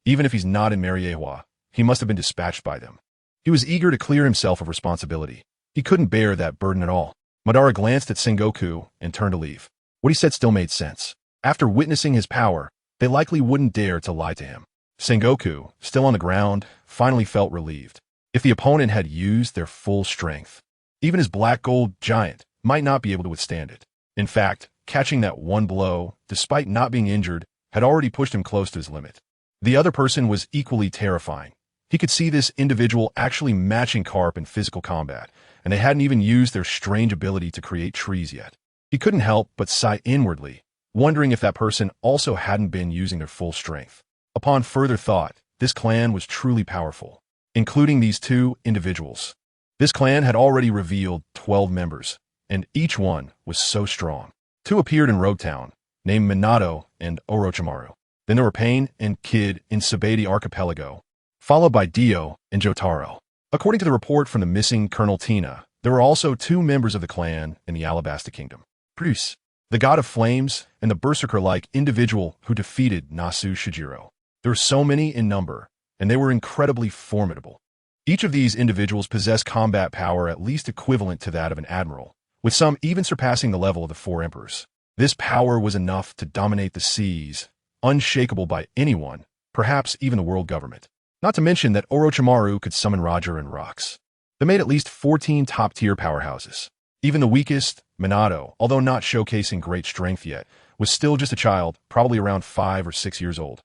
Even if he's not in Mariewa, he must have been dispatched by them. He was eager to clear himself of responsibility. He couldn't bear that burden at all. Madara glanced at Sengoku and turned to leave. What he said still made sense. After witnessing his power, they likely wouldn't dare to lie to him. Sengoku, still on the ground, finally felt relieved. If the opponent had used their full strength, even his black gold giant might not be able to withstand it. In fact, catching that one blow, despite not being injured, had already pushed him close to his limit. The other person was equally terrifying. He could see this individual actually matching Carp in physical combat, and they hadn't even used their strange ability to create trees yet. He couldn't help but sigh inwardly, wondering if that person also hadn't been using their full strength. Upon further thought, this clan was truly powerful, including these two individuals. This clan had already revealed 12 members, and each one was so strong. Two appeared in Road Town, named Minato and Orochimaru. Then there were Pain and Kid in Sabaody Archipelago, followed by Dio and Jotaro. According to the report from the missing Colonel Tina, there were also two members of the clan in the Alabasta Kingdom. Bruce, the god of flames, and the berserker-like individual who defeated Nasu Shijiro. There were so many in number, and they were incredibly formidable. Each of these individuals possessed combat power at least equivalent to that of an admiral, with some even surpassing the level of the four emperors. This power was enough to dominate the seas, unshakable by anyone, perhaps even the world government. Not to mention that Orochimaru could summon Roger and rocks. They made at least 14 top-tier powerhouses. Even the weakest, Minato, although not showcasing great strength yet, was still just a child, probably around 5 or 6 years old,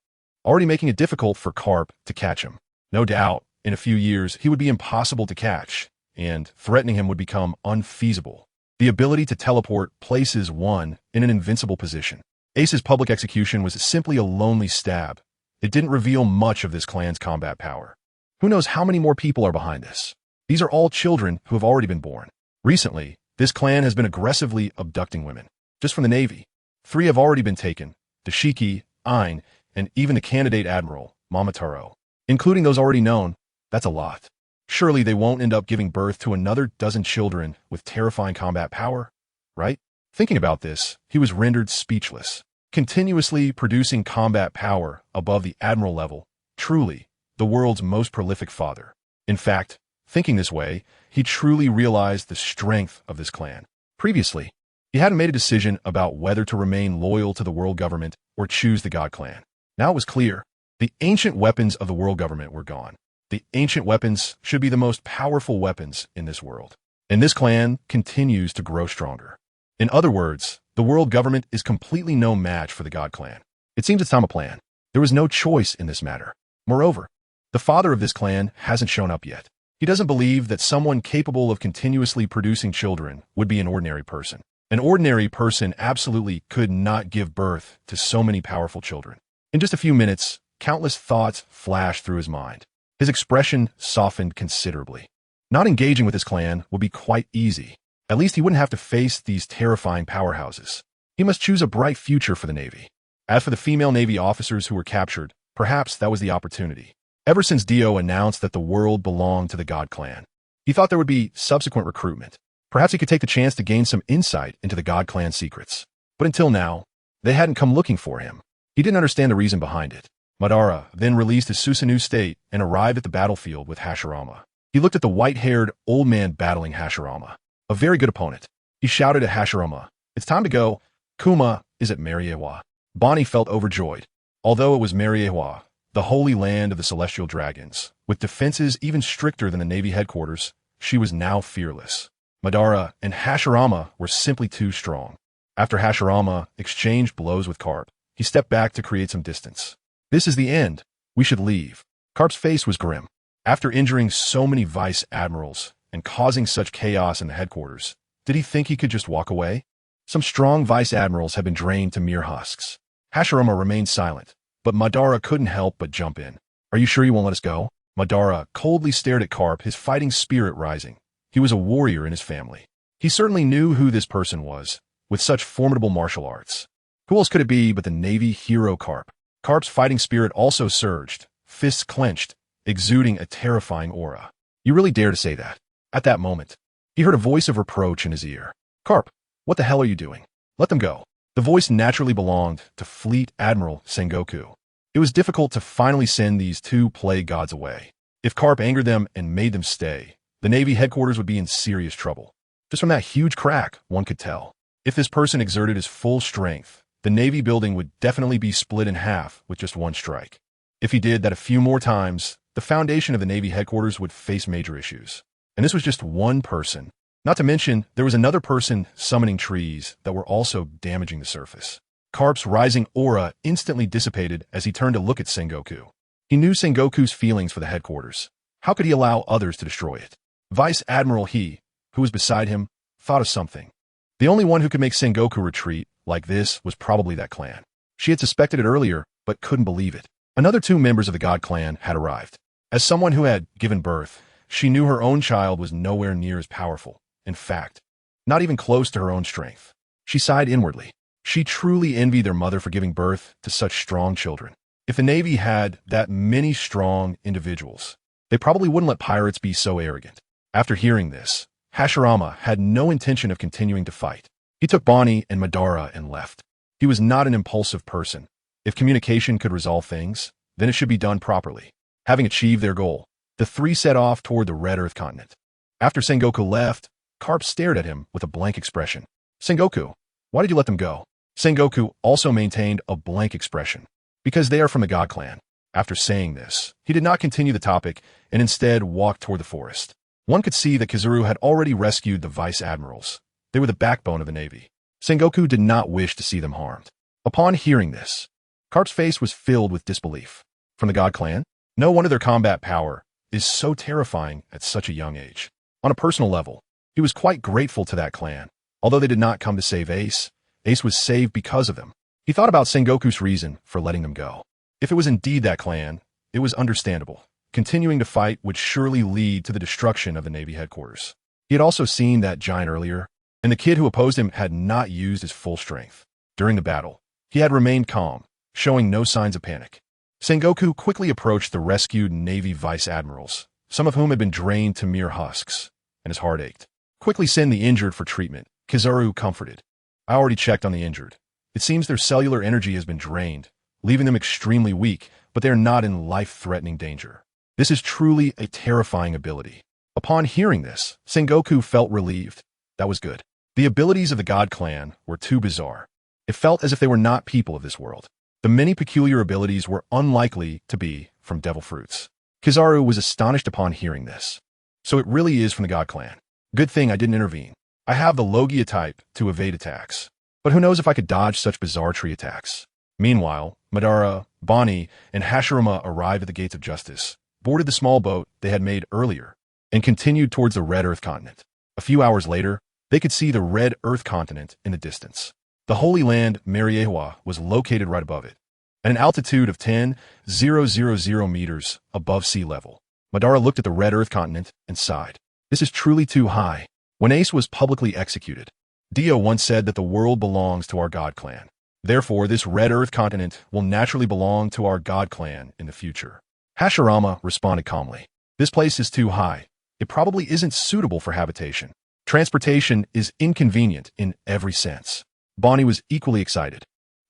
already making it difficult for Carp to catch him. No doubt, in a few years, he would be impossible to catch, and threatening him would become unfeasible. The ability to teleport places one in an invincible position. Ace's public execution was simply a lonely stab. It didn't reveal much of this clan's combat power. Who knows how many more people are behind this? These are all children who have already been born. Recently, this clan has been aggressively abducting women. Just from the Navy, 3 have already been taken, Dashiki, Ain, and even the candidate admiral, Momotaro. Including those already known, that's a lot. Surely they won't end up giving birth to another dozen children with terrifying combat power, right? Thinking about this, he was rendered speechless. Continuously producing combat power above the admiral level, truly, the world's most prolific father. In fact, thinking this way, he truly realized the strength of this clan. Previously, he hadn't made a decision about whether to remain loyal to the world government or choose the God clan. Now it was clear. The ancient weapons of the world government were gone. The ancient weapons should be the most powerful weapons in this world. And this clan continues to grow stronger. In other words, the world government is completely no match for the God clan. It seems it's time to plan. There was no choice in this matter. Moreover, the father of this clan hasn't shown up yet. He doesn't believe that someone capable of continuously producing children would be an ordinary person. An ordinary person absolutely could not give birth to so many powerful children. In just a few minutes, countless thoughts flashed through his mind. His expression softened considerably. Not engaging with his clan would be quite easy. At least he wouldn't have to face these terrifying powerhouses. He must choose a bright future for the Navy. As for the female Navy officers who were captured, perhaps that was the opportunity. Ever since Dio announced that the world belonged to the God clan, He thought there would be subsequent recruitment. Perhaps he could take the chance to gain some insight into the God Clan secrets. But until now, they hadn't come looking for him. He didn't understand the reason behind it. Madara then released his Susanoo state and arrived at the battlefield with Hashirama. He looked at the white-haired old man battling Hashirama, a very good opponent. He shouted at Hashirama, "It's time to go. Kuma is at Mariewa." Bonnie felt overjoyed. Although it was Mariewa, the holy land of the celestial dragons, with defenses even stricter than the Navy headquarters, she was now fearless. Madara and Hashirama were simply too strong. After Hashirama exchanged blows with Carp, he stepped back to create some distance. "This is the end. We should leave." Carp's face was grim. After injuring so many vice admirals and causing such chaos in the headquarters, did he think he could just walk away? Some strong vice admirals had been drained to mere husks. Hashirama remained silent, but Madara couldn't help but jump in. "Are you sure you won't let us go?" Madara coldly stared at Carp, his fighting spirit rising. He was a warrior in his family. He certainly knew who this person was, with such formidable martial arts. Who else could it be but the Navy hero Carp? Carp's fighting spirit also surged, fists clenched, exuding a terrifying aura. "You really dare to say that?" At that moment, he heard a voice of reproach in his ear. "Carp, what the hell are you doing? Let them go." The voice naturally belonged to Fleet Admiral Sengoku. It was difficult to finally send these two plague gods away. If Carp angered them and made them stay, the Navy headquarters would be in serious trouble. Just from that huge crack, one could tell. If this person exerted his full strength, the Navy building would definitely be split in half with just one strike. If he did that a few more times, the foundation of the Navy headquarters would face major issues. And this was just one person. Not to mention, there was another person summoning trees that were also damaging the surface. Carp's rising aura instantly dissipated as he turned to look at Sengoku. He knew Sengoku's feelings for the headquarters. How could he allow others to destroy it? Vice Admiral He, who was beside him, thought of something. The only one who could make Sengoku retreat like this was probably that clan. She had suspected it earlier, but couldn't believe it. Another two members of the God Clan had arrived. As someone who had given birth, she knew her own child was nowhere near as powerful. In fact, not even close to her own strength. She sighed inwardly. She truly envied their mother for giving birth to such strong children. If the Navy had that many strong individuals, they probably wouldn't let pirates be so arrogant. After hearing this, Hashirama had no intention of continuing to fight. He took Bonnie and Madara and left. He was not an impulsive person. If communication could resolve things, then it should be done properly. Having achieved their goal, the three set off toward the Red Earth continent. After Sengoku left, Carp stared at him with a blank expression. "Sengoku, why did you let them go?" Sengoku also maintained a blank expression. "Because they are from the God Clan." After saying this, he did not continue the topic and instead walked toward the forest. One could see that Kizuru had already rescued the vice admirals. They were the backbone of the Navy. Sengoku did not wish to see them harmed. Upon hearing this, Carp's face was filled with disbelief. From the God Clan? No wonder their combat power is so terrifying at such a young age. On a personal level, he was quite grateful to that clan. Although they did not come to save Ace, Ace was saved because of them. He thought about Sengoku's reason for letting them go. If it was indeed that clan, it was understandable. Continuing to fight would surely lead to the destruction of the Navy headquarters. He had also seen that giant earlier, and the kid who opposed him had not used his full strength. During the battle, he had remained calm, showing no signs of panic. Sengoku quickly approached the rescued Navy vice admirals, some of whom had been drained to mere husks, and his heart ached. "Quickly send the injured for treatment," Kizuru comforted. "I already checked on the injured. It seems their cellular energy has been drained, leaving them extremely weak, but they are not in life-threatening danger. This is truly a terrifying ability." Upon hearing this, Sengoku felt relieved. That was good. The abilities of the God Clan were too bizarre. It felt as if they were not people of this world. The many peculiar abilities were unlikely to be from devil fruits. Kizaru was astonished upon hearing this. So it really is from the God Clan. Good thing I didn't intervene. I have the Logia type to evade attacks. But who knows if I could dodge such bizarre tree attacks. Meanwhile, Madara, Bonnie, and Hashirama arrived at the gates of justice, boarded the small boat they had made earlier, and continued towards the Red Earth continent. A few hours later, they could see the Red Earth continent in the distance. The Holy Land, Mariewa, was located right above it, at an altitude of 10,000 meters above sea level. Madara looked at the Red Earth continent and sighed. This is truly too high. When Ace was publicly executed, Dio once said that the world belongs to our God Clan. Therefore, this Red Earth continent will naturally belong to our God Clan in the future. Hashirama responded calmly. This place is too high. it probably isn't suitable for habitation. Transportation is inconvenient in every sense. Bonnie was equally excited.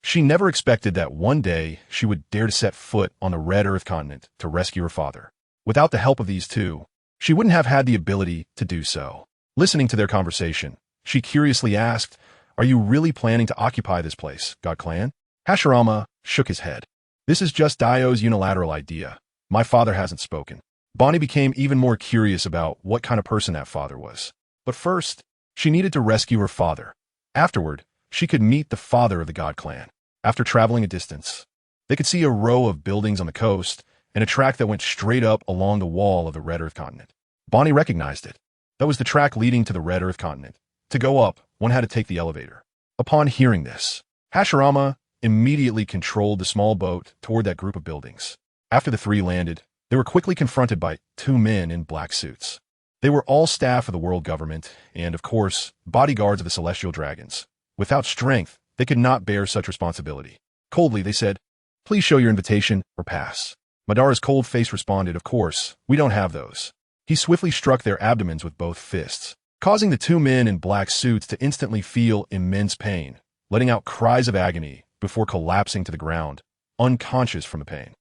She never expected that one day she would dare to set foot on the Red Earth continent to rescue her father. Without the help of these two, she wouldn't have had the ability to do so. Listening to their conversation, she curiously asked, "Are you really planning to occupy this place, God Clan?" Hashirama shook his head. "This is just Dio's unilateral idea. My father hasn't spoken." Bonnie became even more curious about what kind of person that father was. But first, she needed to rescue her father. Afterward, she could meet the father of the God Clan. After traveling a distance, they could see a row of buildings on the coast and a track that went straight up along the wall of the Red Earth continent. Bonnie recognized it. That was the track leading to the Red Earth continent. To go up, one had to take the elevator. Upon hearing this, Hashirama immediately controlled the small boat toward that group of buildings. After the three landed, they were quickly confronted by two men in black suits. They were all staff of the world government and, of course, bodyguards of the celestial dragons. Without strength, they could not bear such responsibility. Coldly, they said, "Please show your invitation or pass." Madara's cold face responded, "Of course, we don't have those." He swiftly struck their abdomens with both fists, causing the two men in black suits to instantly feel immense pain, letting out cries of agony before collapsing to the ground, unconscious from the pain.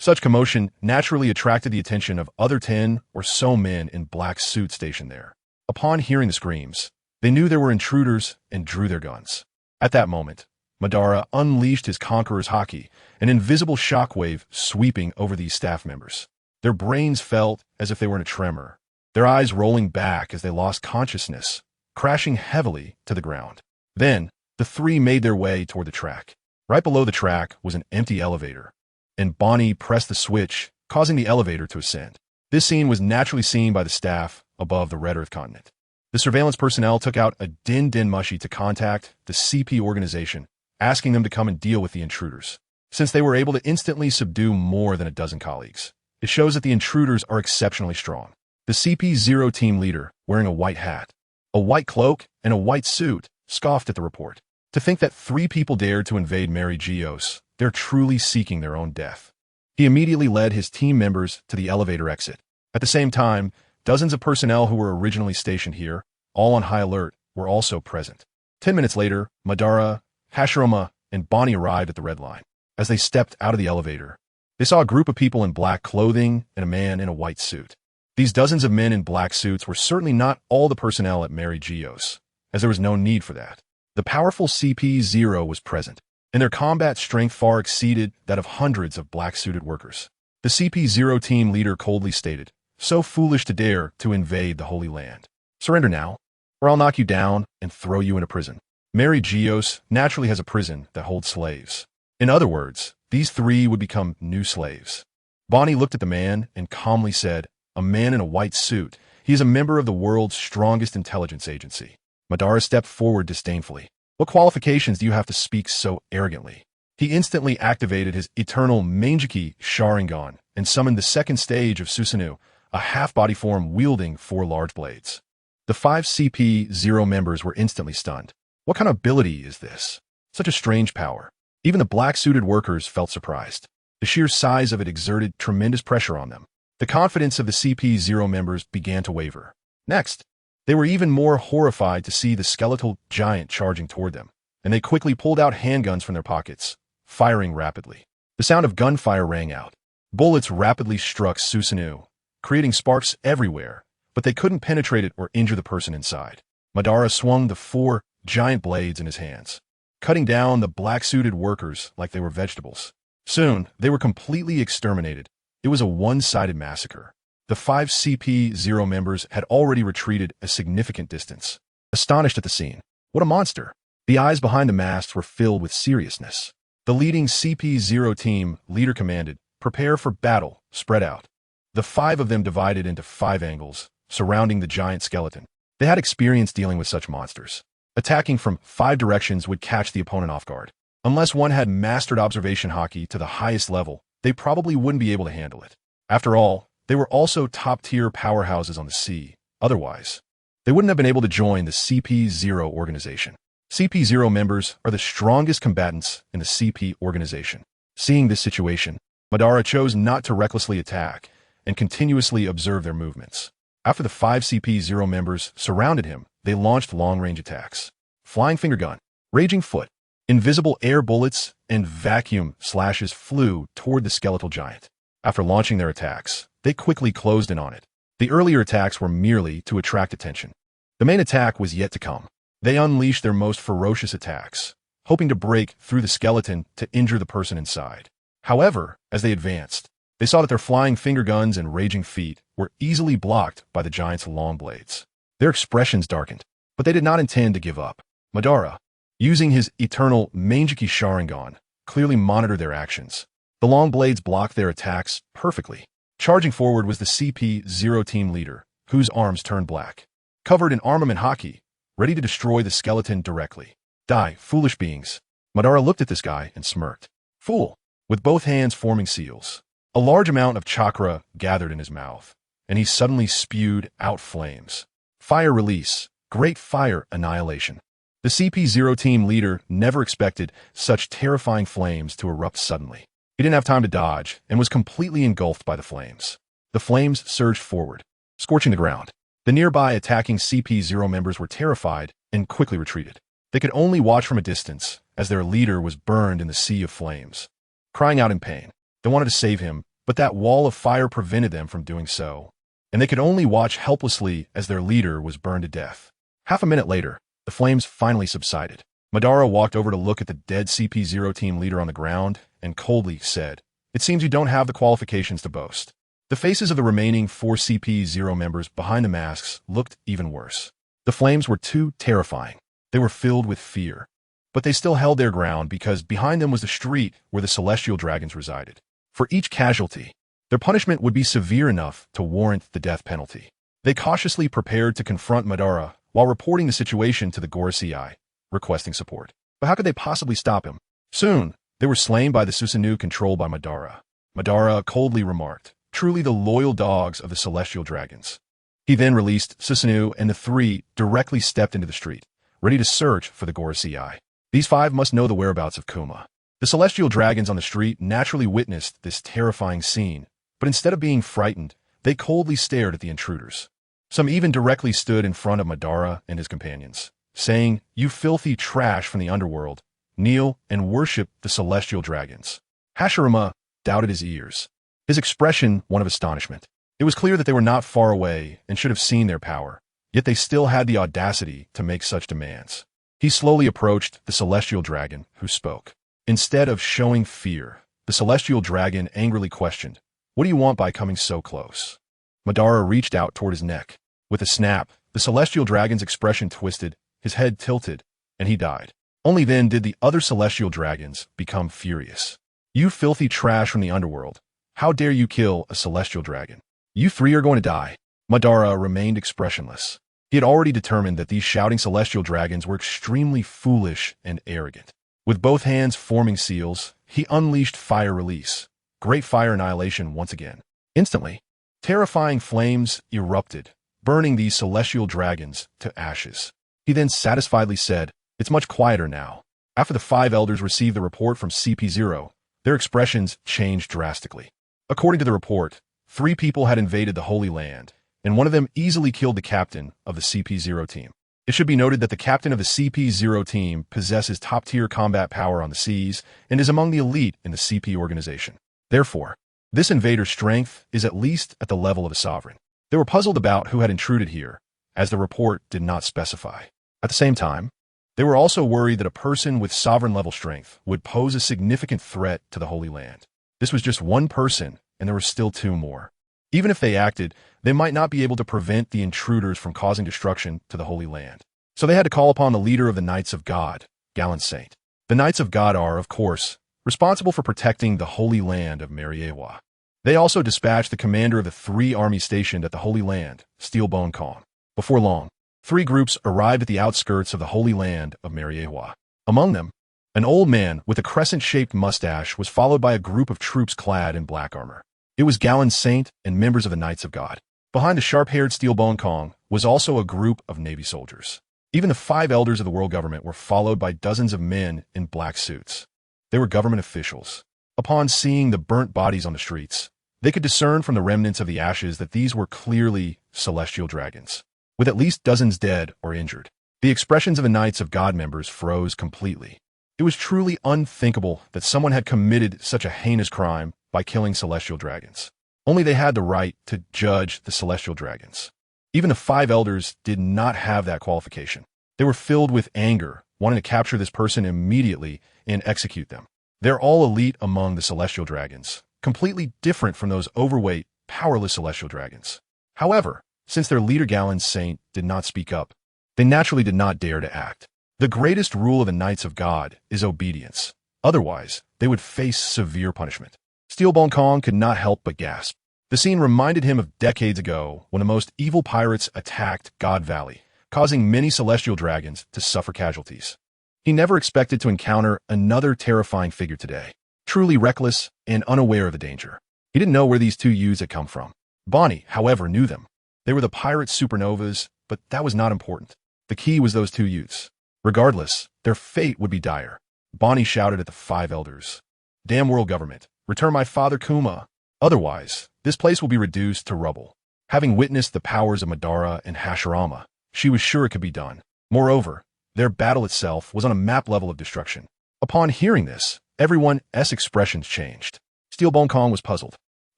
Such commotion naturally attracted the attention of other 10 or so men in black suits stationed there. Upon hearing the screams, they knew there were intruders and drew their guns. At that moment, Madara unleashed his Conqueror's Haki, an invisible shockwave sweeping over these staff members. Their brains felt as if they were in a tremor, their eyes rolling back as they lost consciousness, crashing heavily to the ground. Then, the three made their way toward the track. Right below the track was an empty elevator, and Bonnie pressed the switch, causing the elevator to ascend. This scene was naturally seen by the staff above the Red Earth continent. The surveillance personnel took out a Din Mushi to contact the CP organization, asking them to come and deal with the intruders. Since they were able to instantly subdue more than a dozen colleagues, it shows that the intruders are exceptionally strong. The CP0 team leader, wearing a white hat, a white cloak, and a white suit, scoffed at the report. To think that 3 people dared to invade Mary Geos, they're truly seeking their own death. He immediately led his team members to the elevator exit. At the same time, dozens of personnel who were originally stationed here, all on high alert, were also present. 10 minutes later, Madara, Hashirama, and Bonnie arrived at the red line. As they stepped out of the elevator, they saw a group of people in black clothing and a man in a white suit. These dozens of men in black suits were certainly not all the personnel at Mary Geos, as there was no need for that. The powerful CP0 was present, and their combat strength far exceeded that of hundreds of black-suited workers. The CP0 team leader coldly stated, "So foolish to dare to invade the Holy Land. Surrender now, or I'll knock you down and throw you in a prison." Mary Geos naturally has a prison that holds slaves. In other words, these 3 would become new slaves. Bonnie looked at the man and calmly said, "A man in a white suit. He is a member of the world's strongest intelligence agency." Madara stepped forward disdainfully. "What qualifications do you have to speak so arrogantly?" He instantly activated his eternal Mangeki Sharingan and summoned the second stage of Susanoo, a half-body form wielding 4 large blades. The 5 CP0 members were instantly stunned. What kind of ability is this? Such a strange power. Even the black-suited workers felt surprised. The sheer size of it exerted tremendous pressure on them. The confidence of the CP0 members began to waver. Next, they were even more horrified to see the skeletal giant charging toward them, and they quickly pulled out handguns from their pockets, firing rapidly. The sound of gunfire rang out. Bullets rapidly struck Susanoo, creating sparks everywhere, but they couldn't penetrate it or injure the person inside. Madara swung the 4 giant blades in his hands, cutting down the black-suited workers like they were vegetables. Soon, they were completely exterminated. It was a one-sided massacre. The 5 CP0 members had already retreated a significant distance. Astonished at the scene, what a monster! The eyes behind the masks were filled with seriousness. The leading CP0 team leader commanded, "Prepare for battle, spread out." The 5 of them divided into 5 angles, surrounding the giant skeleton. They had experience dealing with such monsters. Attacking from 5 directions would catch the opponent off guard. Unless one had mastered observation Haki to the highest level, they probably wouldn't be able to handle it. After all, they were also top-tier powerhouses on the sea. Otherwise, they wouldn't have been able to join the CP0 organization. CP0 members are the strongest combatants in the CP organization. Seeing this situation, Madara chose not to recklessly attack and continuously observe their movements. After the 5 CP0 members surrounded him, they launched long-range attacks. Flying finger gun, raging foot, invisible air bullets, and vacuum slashes flew toward the skeletal giant. After launching their attacks, they quickly closed in on it. The earlier attacks were merely to attract attention. The main attack was yet to come. They unleashed their most ferocious attacks, hoping to break through the skeleton to injure the person inside. However, as they advanced, they saw that their flying finger guns and raging feet were easily blocked by the giant's long blades. Their expressions darkened, but they did not intend to give up. Madara, using his eternal Mangeki Sharingan, clearly monitored their actions. The long blades blocked their attacks perfectly. Charging forward was the CP0 team leader, whose arms turned black. Covered in armament haki, ready to destroy the skeleton directly. Die, foolish beings. Madara looked at this guy and smirked. Fool, with both hands forming seals. A large amount of chakra gathered in his mouth, and he suddenly spewed out flames. Fire release, great fire annihilation. The CP0 team leader never expected such terrifying flames to erupt suddenly. He didn't have time to dodge and was completely engulfed by the flames. The flames surged forward, scorching the ground. The nearby attacking CP0 members were terrified and quickly retreated. They could only watch from a distance as their leader was burned in the sea of flames. Crying out in pain, they wanted to save him, but that wall of fire prevented them from doing so, and they could only watch helplessly as their leader was burned to death. Half a minute later, the flames finally subsided. Madara walked over to look at the dead CP0 team leader on the ground and coldly said, "It seems you don't have the qualifications to boast." The faces of the remaining 4 CP0 members behind the masks looked even worse. The flames were too terrifying. They were filled with fear. But they still held their ground because behind them was the street where the celestial dragons resided. For each casualty, their punishment would be severe enough to warrant the death penalty. They cautiously prepared to confront Madara while reporting the situation to the GirlWho, requesting support. But how could they possibly stop him? Soon, they were slain by the Susanoo controlled by Madara. Madara coldly remarked, "Truly the loyal dogs of the celestial dragons." He then released Susanoo, and the 3 directly stepped into the street, ready to search for the GirlWho. These 5 must know the whereabouts of Kuma. The celestial dragons on the street naturally witnessed this terrifying scene, but instead of being frightened, they coldly stared at the intruders. Some even directly stood in front of Madara and his companions, saying, "You filthy trash from the underworld, kneel and worship the celestial dragons." Hashirama doubted his ears, his expression one of astonishment. It was clear that they were not far away and should have seen their power, yet they still had the audacity to make such demands. He slowly approached the celestial dragon, who spoke. Instead of showing fear, the celestial dragon angrily questioned, "What do you want by coming so close?" Madara reached out toward his neck. With a snap, the celestial dragon's expression twisted, his head tilted, and he died. Only then did the other celestial dragons become furious. "You filthy trash from the underworld. How dare you kill a celestial dragon? You 3 are going to die." Madara remained expressionless. He had already determined that these shouting celestial dragons were extremely foolish and arrogant. With both hands forming seals, he unleashed fire release, great fire annihilation once again. Instantly, terrifying flames erupted, burning these celestial dragons to ashes. He then satisfiedly said, "It's much quieter now." After the 5 elders received the report from CP0, their expressions changed drastically. According to the report, 3 people had invaded the Holy Land, and one of them easily killed the captain of the CP0 team. It should be noted that the captain of the CP0 team possesses top-tier combat power on the seas and is among the elite in the CP organization. Therefore, this invader's strength is at least at the level of a sovereign. They were puzzled about who had intruded here, as the report did not specify. At the same time, they were also worried that a person with sovereign-level strength would pose a significant threat to the Holy Land. This was just one person, and there were still 2 more. Even if they acted, they might not be able to prevent the intruders from causing destruction to the Holy Land. So they had to call upon the leader of the Knights of God, Gallant Saint. The Knights of God are, of course, responsible for protecting the Holy Land of Mariewa. They also dispatched the commander of the 3 armies stationed at the Holy Land, Stepmom. Before long, 3 groups arrived at the outskirts of the Holy Land of Mariewa. Among them, an old man with a crescent-shaped mustache was followed by a group of troops clad in black armor. It was Gallant Saint and members of the Knights of God. Behind the sharp-haired Stepmom was also a group of Navy soldiers. Even the 5 elders of the world government were followed by dozens of men in black suits. They were government officials. Upon seeing the burnt bodies on the streets, They could discern from the remnants of the ashes that these were clearly celestial dragons, with at least dozens dead or injured. The expressions of the Knights of God members froze completely. It was truly unthinkable that someone had committed such a heinous crime by killing celestial dragons. Only they had the right to judge the celestial dragons. Even the 5 elders did not have that qualification. They were filled with anger, wanting to capture this person immediately and execute them. They're all elite among the celestial dragons, completely different from those overweight, powerless celestial dragons. However, since their leader Galen Saint did not speak up, they naturally did not dare to act. The greatest rule of the Knights of God is obedience. Otherwise, they would face severe punishment. Stepmom Kong could not help but gasp. The scene reminded him of decades ago when the most evil pirates attacked God Valley, causing many celestial dragons to suffer casualties. He never expected to encounter another terrifying figure today, truly reckless and unaware of the danger. He didn't know where these 2 youths had come from. Bonnie, however, knew them. They were the pirate supernovas, but that was not important. The key was those 2 youths. Regardless, their fate would be dire. Bonnie shouted at the 5 elders. Damn world government, return my father Kuma. Otherwise, this place will be reduced to rubble. Having witnessed the powers of Madara and Hashirama, she was sure it could be done. Moreover, their battle itself was on a map level of destruction. Upon hearing this, everyone's expressions changed. Stepmom Kong was puzzled.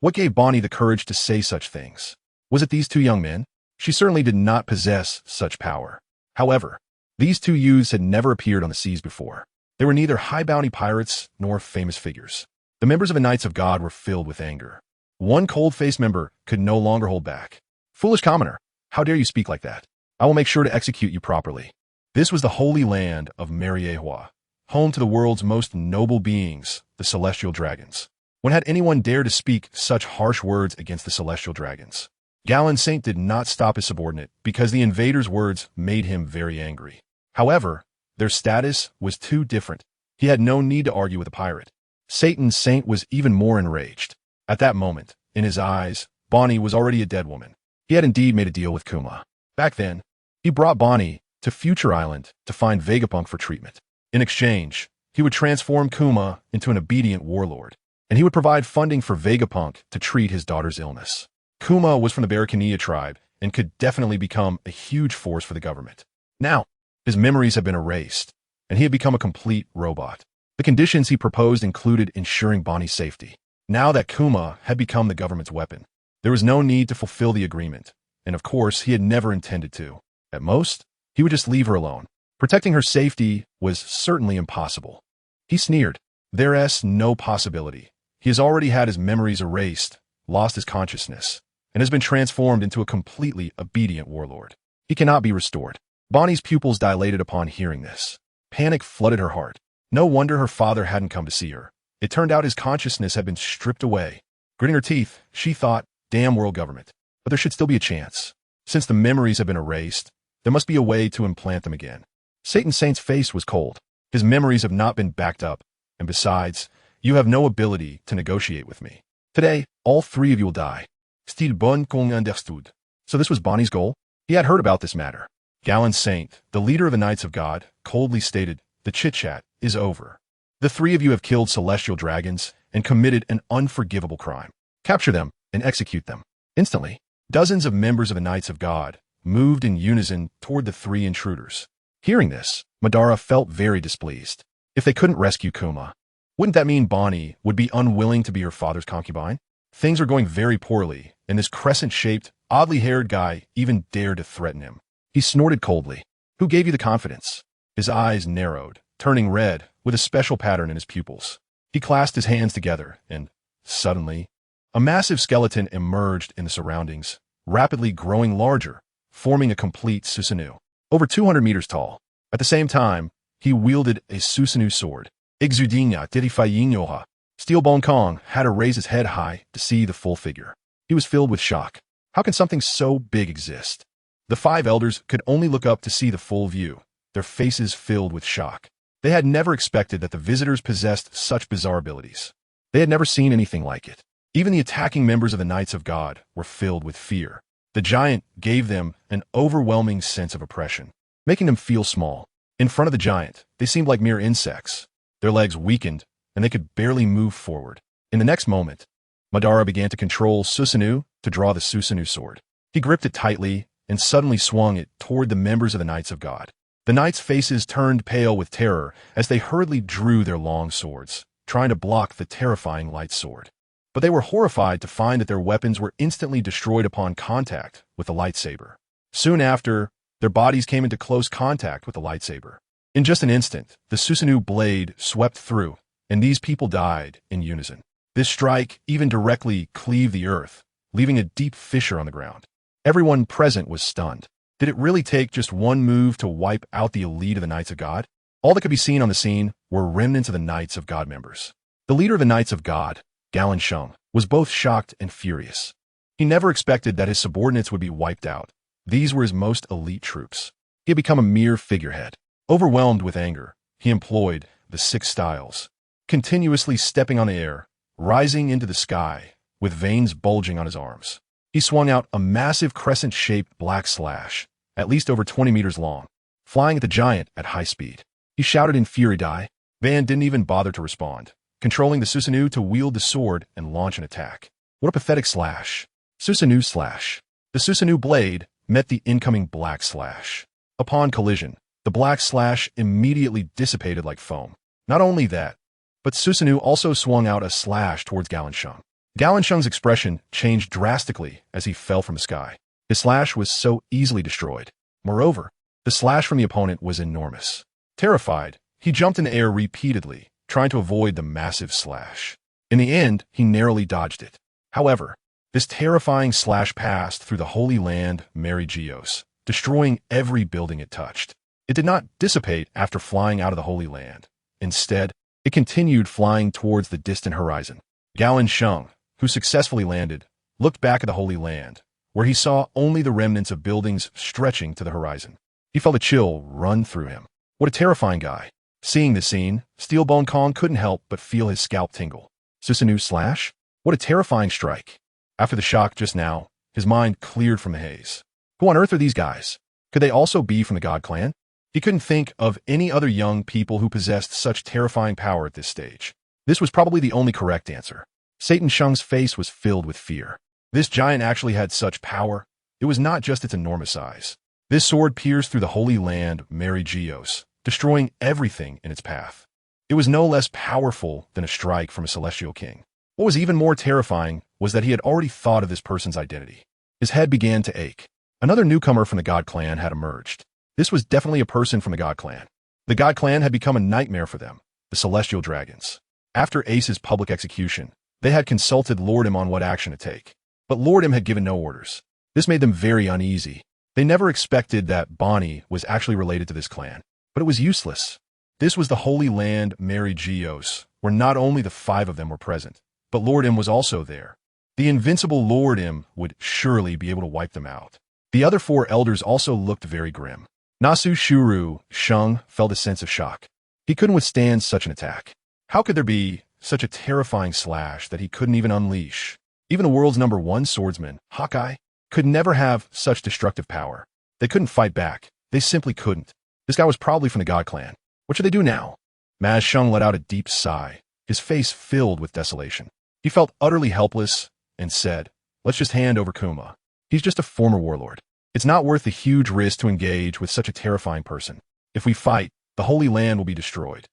What gave Bonnie the courage to say such things? Was it these 2 young men? She certainly did not possess such power. However, these 2 youths had never appeared on the seas before. They were neither high-bounty pirates nor famous figures. The members of the Knights of God were filled with anger. One cold-faced member could no longer hold back. Foolish commoner, how dare you speak like that? I will make sure to execute you properly. This was the holy land of Mariehua, home to the world's most noble beings, the celestial dragons. When had anyone dared to speak such harsh words against the celestial dragons? Galen Saint did not stop his subordinate because the invader's words made him very angry. However, their status was too different. He had no need to argue with a pirate. Saint was even more enraged. At that moment, in his eyes, Bonnie was already a dead woman. He had indeed made a deal with Kuma. Back then, he brought Bonnie to Future Island to find Vegapunk for treatment. In exchange, he would transform Kuma into an obedient warlord, and he would provide funding for Vegapunk to treat his daughter's illness. Kuma was from the Barracania tribe and could definitely become a huge force for the government. Now, his memories had been erased, and he had become a complete robot. The conditions he proposed included ensuring Bonnie's safety. Now that Kuma had become the government's weapon, there was no need to fulfill the agreement, and of course he had never intended to. At most, he would just leave her alone. Protecting her safety was certainly impossible. He sneered. There's no possibility. He has already had his memories erased, lost his consciousness, and has been transformed into a completely obedient warlord. He cannot be restored. Bonnie's pupils dilated upon hearing this. Panic flooded her heart. No wonder her father hadn't come to see her. It turned out his consciousness had been stripped away. Gritting her teeth, she thought, damn world government. But there should still be a chance. Since the memories have been erased, there must be a way to implant them again. Saint's face was cold. His memories have not been backed up, and besides, you have no ability to negotiate with me. Today, all 3 of you will die. Stepmom Kong understood. So this was Bonnie's goal? He had heard about this matter. Galen Saint, the leader of the Knights of God, coldly stated, the chit-chat is over. The 3 of you have killed celestial dragons and committed an unforgivable crime. Capture them and execute them. Instantly, dozens of members of the Knights of God moved in unison toward the 3 intruders. Hearing this, Madara felt very displeased. If they couldn't rescue Kuma, wouldn't that mean Bonnie would be unwilling to be her father's concubine? Things were going very poorly, and this crescent-shaped, oddly-haired guy even dared to threaten him. He snorted coldly. Who gave you the confidence? His eyes narrowed, turning red, with a special pattern in his pupils. He clasped his hands together, and, suddenly, a massive skeleton emerged in the surroundings, rapidly growing larger, forming a complete Susanoo. Over 200 meters tall. At the same time, he wielded a Susanoo sword. Exudinha Tirifayinhoha. Stepmom Kong had to raise his head high to see the full figure. He was filled with shock. How can something so big exist? The 5 elders could only look up to see the full view, their faces filled with shock. They had never expected that the visitors possessed such bizarre abilities. They had never seen anything like it. Even the attacking members of the Knights of God were filled with fear. The giant gave them an overwhelming sense of oppression, making them feel small. In front of the giant, they seemed like mere insects. Their legs weakened, and they could barely move forward. In the next moment, Madara began to control Susanoo to draw the Susanoo sword. He gripped it tightly and suddenly swung it toward the members of the Knights of God. The knights' faces turned pale with terror as they hurriedly drew their long swords, trying to block the terrifying light sword. But they were horrified to find that their weapons were instantly destroyed upon contact with the lightsaber. Soon after, their bodies came into close contact with the lightsaber. In just an instant, the Susanoo blade swept through, and these people died in unison. This strike even directly cleaved the earth, leaving a deep fissure on the ground. Everyone present was stunned. Did it really take just one move to wipe out the elite of the Knights of God? All that could be seen on the scene were remnants of the Knights of God members. The leader of the Knights of God, Galen Shung, was both shocked and furious. He never expected that his subordinates would be wiped out. These were his most elite troops. He had become a mere figurehead. Overwhelmed with anger, he employed the 6 styles, continuously stepping on the air, rising into the sky, with veins bulging on his arms. He swung out a massive crescent-shaped black slash, at least over 20 meters long, flying at the giant at high speed. He shouted in fury, "Die!" Van didn't even bother to respond, controlling the Susanoo to wield the sword and launch an attack. What a pathetic slash. Susanoo slash. The Susanoo blade met the incoming black slash. Upon collision, the black slash immediately dissipated like foam. Not only that, but Susanoo also swung out a slash towards Galen Shung. Galen Shung's expression changed drastically as he fell from the sky. His slash was so easily destroyed. Moreover, the slash from the opponent was enormous. Terrified, he jumped in the air repeatedly, trying to avoid the massive slash. In the end, he narrowly dodged it. However, this terrifying slash passed through the Holy Land Mary Geos, destroying every building it touched. It did not dissipate after flying out of the Holy Land. Instead, it continued flying towards the distant horizon. Galen Shung, who successfully landed, looked back at the Holy Land, where he saw only the remnants of buildings stretching to the horizon. He felt a chill run through him. What a terrifying guy. Seeing the scene, Steelbone Kong couldn't help but feel his scalp tingle. Susanoo slash? What a terrifying strike. After the shock just now, his mind cleared from the haze. Who on earth are these guys? Could they also be from the God Clan? He couldn't think of any other young people who possessed such terrifying power at this stage. This was probably the only correct answer. Satan Shung's face was filled with fear. This giant actually had such power. It was not just its enormous size. This sword pierced through the Holy Land Mary Geos, destroying everything in its path. It was no less powerful than a strike from a celestial king. What was even more terrifying was that he had already thought of this person's identity. His head began to ache. Another newcomer from the God Clan had emerged. This was definitely a person from the God Clan. The God Clan had become a nightmare for them, the Celestial Dragons. After Ace's public execution, they had consulted Lord M on what action to take. But Lord M had given no orders. This made them very uneasy. They never expected that Bonnie was actually related to this clan. But it was useless. This was the Holy Land Mary Geos, where not only the 5 of them were present, but Lord M was also there. The invincible Lord M would surely be able to wipe them out. The other 4 elders also looked very grim. Nasu Shuru Shung felt a sense of shock. He couldn't withstand such an attack. How could there be such a terrifying slash that he couldn't even unleash? Even the world's #1 swordsman, Hawkeye, could never have such destructive power. They couldn't fight back. They simply couldn't. This guy was probably from the God Clan. What should they do now? Maz Shung let out a deep sigh, his face filled with desolation. He felt utterly helpless and said, "Let's just hand over Kuma. He's just a former warlord. It's not worth the huge risk to engage with such a terrifying person. If we fight, the Holy Land will be destroyed."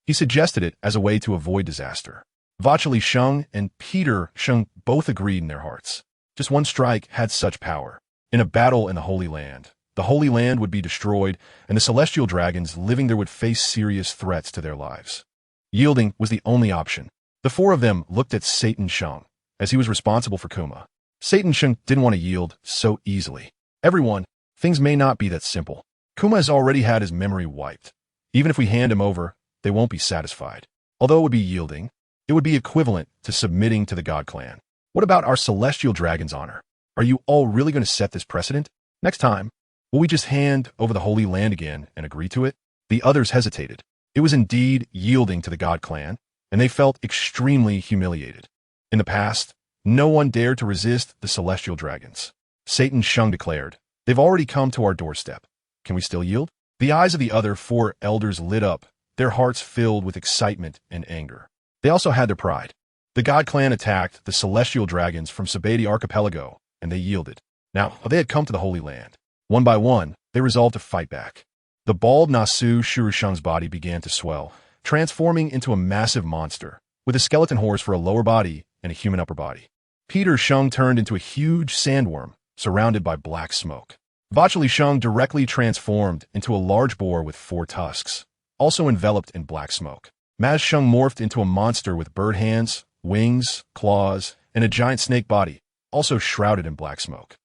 He suggested it as a way to avoid disaster. Vachali Shung and Peter Shung both agreed in their hearts. Just one strike had such power. In a battle in the Holy Land would be destroyed, and the Celestial Dragons living there would face serious threats to their lives. Yielding was the only option. The 4 of them looked at Satan Shung, as he was responsible for Kuma. Satan Shung didn't want to yield so easily. Everyone, things may not be that simple. Kuma has already had his memory wiped. Even if we hand him over, they won't be satisfied. Although it would be yielding, it would be equivalent to submitting to the God Clan. What about our Celestial Dragon's honor? Are you all really going to set this precedent? Next time, will we just hand over the Holy Land again and agree to it? The others hesitated. It was indeed yielding to the God Clan, and they felt extremely humiliated. In the past, no one dared to resist the Celestial Dragons. Satan Shung declared, "They've already come to our doorstep. Can we still yield?" The eyes of the other 4 elders lit up, their hearts filled with excitement and anger. They also had their pride. The God Clan attacked the celestial dragons from Sabadi Archipelago, and they yielded. Now, they had come to the Holy Land. One by one, they resolved to fight back. The bald Nasu Shurushung's body began to swell, transforming into a massive monster, with a skeleton horse for a lower body and a human upper body. Peter Shung turned into a huge sandworm, surrounded by black smoke. Vachali Shung directly transformed into a large boar with 4 tusks, also enveloped in black smoke. Maz Shung morphed into a monster with bird hands, wings, claws, and a giant snake body, also shrouded in black smoke.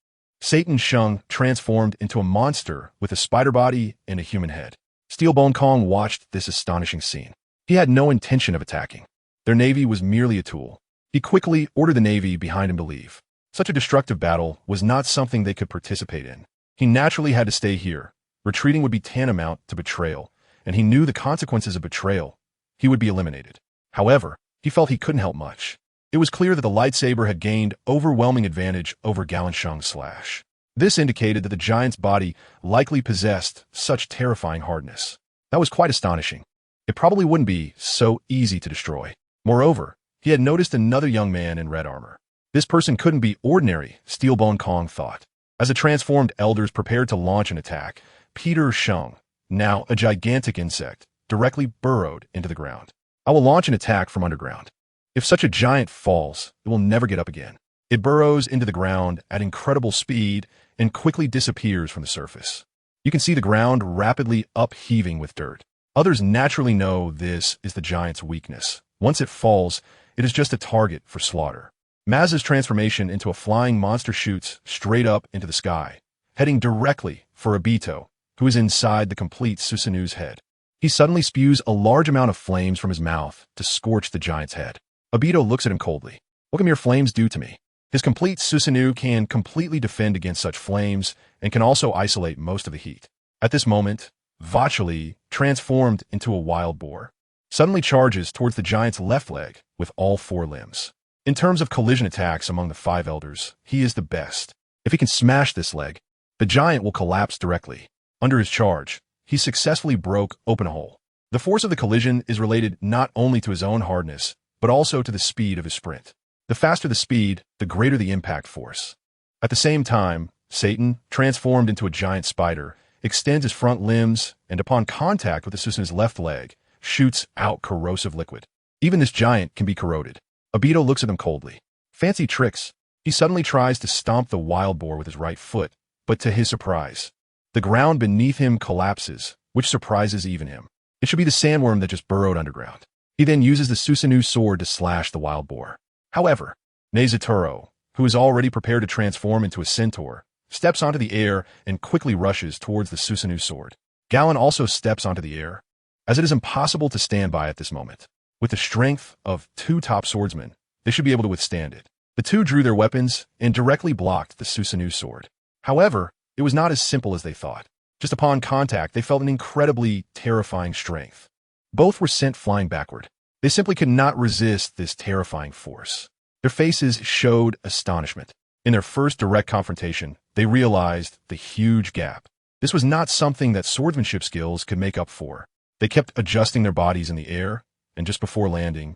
Satan Shung transformed into a monster with a spider body and a human head. Steelbone Kong watched this astonishing scene. He had no intention of attacking. Their navy was merely a tool. He quickly ordered the navy behind him to leave. Such a destructive battle was not something they could participate in. He naturally had to stay here. Retreating would be tantamount to betrayal, and he knew the consequences of betrayal. He would be eliminated. However, he felt he couldn't help much. It was clear that the lightsaber had gained overwhelming advantage over Galan Shung's slash. This indicated that the giant's body likely possessed such terrifying hardness. That was quite astonishing. It probably wouldn't be so easy to destroy. Moreover, he had noticed another young man in red armor. This person couldn't be ordinary, Steelbone Kong thought. As the transformed elders prepared to launch an attack, Peter Shung, now a gigantic insect, directly burrowed into the ground. I will launch an attack from underground. If such a giant falls, it will never get up again. It burrows into the ground at incredible speed and quickly disappears from the surface. You can see the ground rapidly upheaving with dirt. Others naturally know this is the giant's weakness. Once it falls, it is just a target for slaughter. Maz's transformation into a flying monster shoots straight up into the sky, heading directly for Obito, who is inside the complete Susanu's head. He suddenly spews a large amount of flames from his mouth to scorch the giant's head. Obito looks at him coldly. What can mere flames do to me? His complete Susanu can completely defend against such flames and can also isolate most of the heat. At this moment, Vachali, transformed into a wild boar, suddenly charges towards the giant's left leg with all 4 limbs. In terms of collision attacks among the 5 elders, he is the best. If he can smash this leg, the giant will collapse directly. Under his charge, he successfully broke open a hole. The force of the collision is related not only to his own hardness, but also to the speed of his sprint. The faster the speed, the greater the impact force. At the same time, Satan, transformed into a giant spider, extends his front limbs and upon contact with the Susanu's left leg, shoots out corrosive liquid. Even this giant can be corroded. Obito looks at him coldly. Fancy tricks. He suddenly tries to stomp the wild boar with his right foot, but to his surprise, the ground beneath him collapses, which surprises even him. It should be the sandworm that just burrowed underground. He then uses the Susanu sword to slash the wild boar. However, Nezaturo, who is already prepared to transform into a centaur, steps onto the air and quickly rushes towards the Susanu sword. Galan also steps onto the air, as it is impossible to stand by at this moment. With the strength of 2 top swordsmen, they should be able to withstand it. The 2 drew their weapons and directly blocked the Susanu sword. However, it was not as simple as they thought. Just upon contact, they felt an incredibly terrifying strength. Both were sent flying backward. They simply could not resist this terrifying force. Their faces showed astonishment. In their first direct confrontation, they realized the huge gap. This was not something that swordsmanship skills could make up for. They kept adjusting their bodies in the air, and just before landing,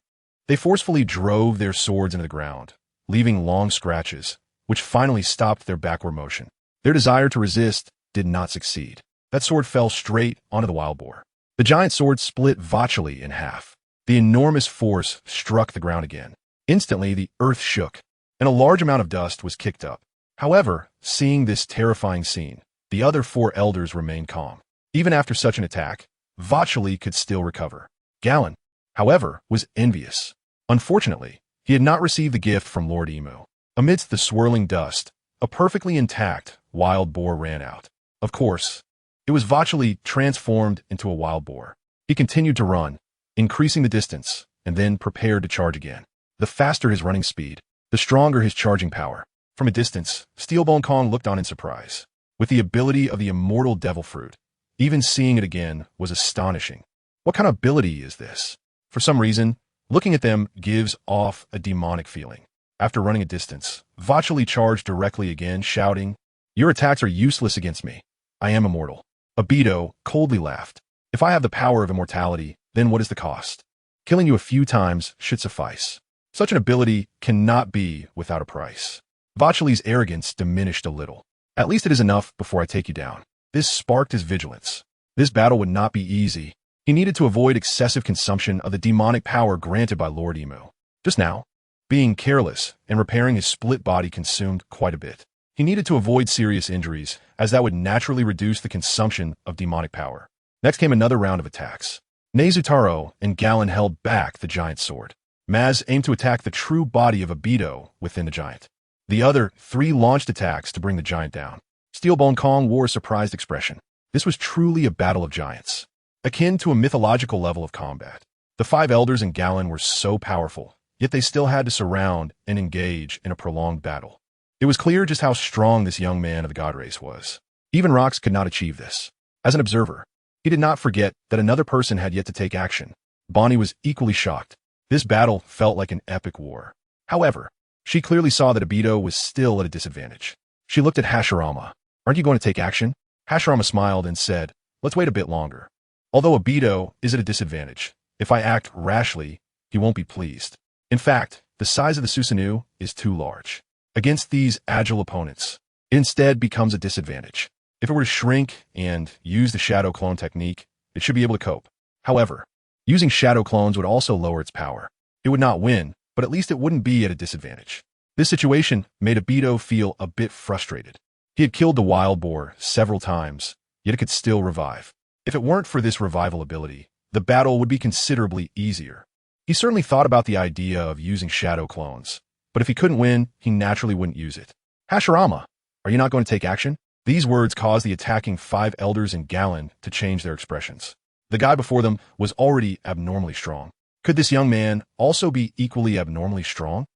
they forcefully drove their swords into the ground, leaving long scratches, which finally stopped their backward motion. Their desire to resist did not succeed. That sword fell straight onto the wild boar. The giant sword split Vachali in half. The enormous force struck the ground again. Instantly, the earth shook, and a large amount of dust was kicked up. However, seeing this terrifying scene, the other 4 elders remained calm. Even after such an attack, Vachali could still recover. Galan, however, was envious. Unfortunately, he had not received the gift from Lord Emu. Amidst the swirling dust, a perfectly intact wild boar ran out. Of course, it was Vachali transformed into a wild boar. He continued to run, increasing the distance, and then prepared to charge again. The faster his running speed, the stronger his charging power. From a distance, Steelbone Kong looked on in surprise. With the ability of the immortal devil fruit, even seeing it again was astonishing. What kind of ability is this? For some reason, looking at them gives off a demonic feeling. After running a distance, Vachali charged directly again, shouting, "Your attacks are useless against me. I am immortal." Obito coldly laughed. "If I have the power of immortality, then what is the cost? Killing you a few times should suffice." Such an ability cannot be without a price. Vachali's arrogance diminished a little. At least it is enough before I take you down. This sparked his vigilance. This battle would not be easy. He needed to avoid excessive consumption of the demonic power granted by Lord Emu. Just now, being careless and repairing his split body consumed quite a bit. He needed to avoid serious injuries, as that would naturally reduce the consumption of demonic power. Next came another round of attacks. Nezutaro and Gallon held back the giant's sword. Maz aimed to attack the true body of Obito within the giant. The other three launched attacks to bring the giant down. Steelbone Kong wore a surprised expression. This was truly a battle of giants, akin to a mythological level of combat. The five elders and Gallon were so powerful, yet they still had to surround and engage in a prolonged battle. It was clear just how strong this young man of the god race was. Even rocks could not achieve this. As an observer, he did not forget that another person had yet to take action. Bonnie was equally shocked. This battle felt like an epic war. However, she clearly saw that Obito was still at a disadvantage. She looked at Hashirama. Aren't you going to take action? Hashirama smiled and said, let's wait a bit longer. Although Obito is at a disadvantage, if I act rashly, he won't be pleased. In fact, the size of the Susanoo is too large. Against these agile opponents, it instead becomes a disadvantage. If it were to shrink and use the shadow clone technique, it should be able to cope. However, using shadow clones would also lower its power. It would not win, but at least it wouldn't be at a disadvantage. This situation made Obito feel a bit frustrated. He had killed the wild boar several times, yet it could still revive. If it weren't for this revival ability, the battle would be considerably easier. He certainly thought about the idea of using shadow clones, but if he couldn't win, he naturally wouldn't use it. Hashirama, are you not going to take action? These words caused the attacking five elders and Gallon to change their expressions. The guy before them was already abnormally strong. Could this young man also be equally abnormally strong?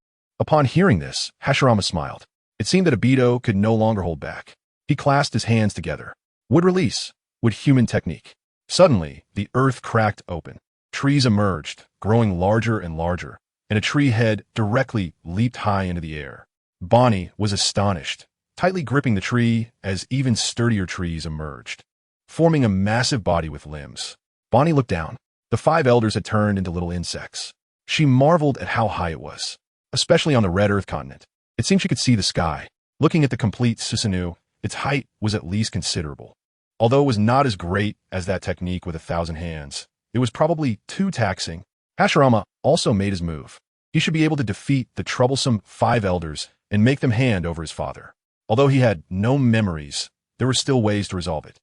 Upon hearing this, Hashirama smiled. It seemed that Obito could no longer hold back. He clasped his hands together. Would release. Would human technique. Suddenly, the earth cracked open. Trees emerged, growing larger and larger, and a tree head directly leaped high into the air. Bonnie was astonished, tightly gripping the tree as even sturdier trees emerged, forming a massive body with limbs. Bonnie looked down. The five elders had turned into little insects. She marveled at how high it was, especially on the red earth continent. It seemed she could see the sky. Looking at the complete Susanoo, its height was at least considerable. Although it was not as great as that technique with 1,000 hands, it was probably too taxing. Hashirama also made his move. He should be able to defeat the troublesome five elders and make them hand over his father. Although he had no memories, there were still ways to resolve it.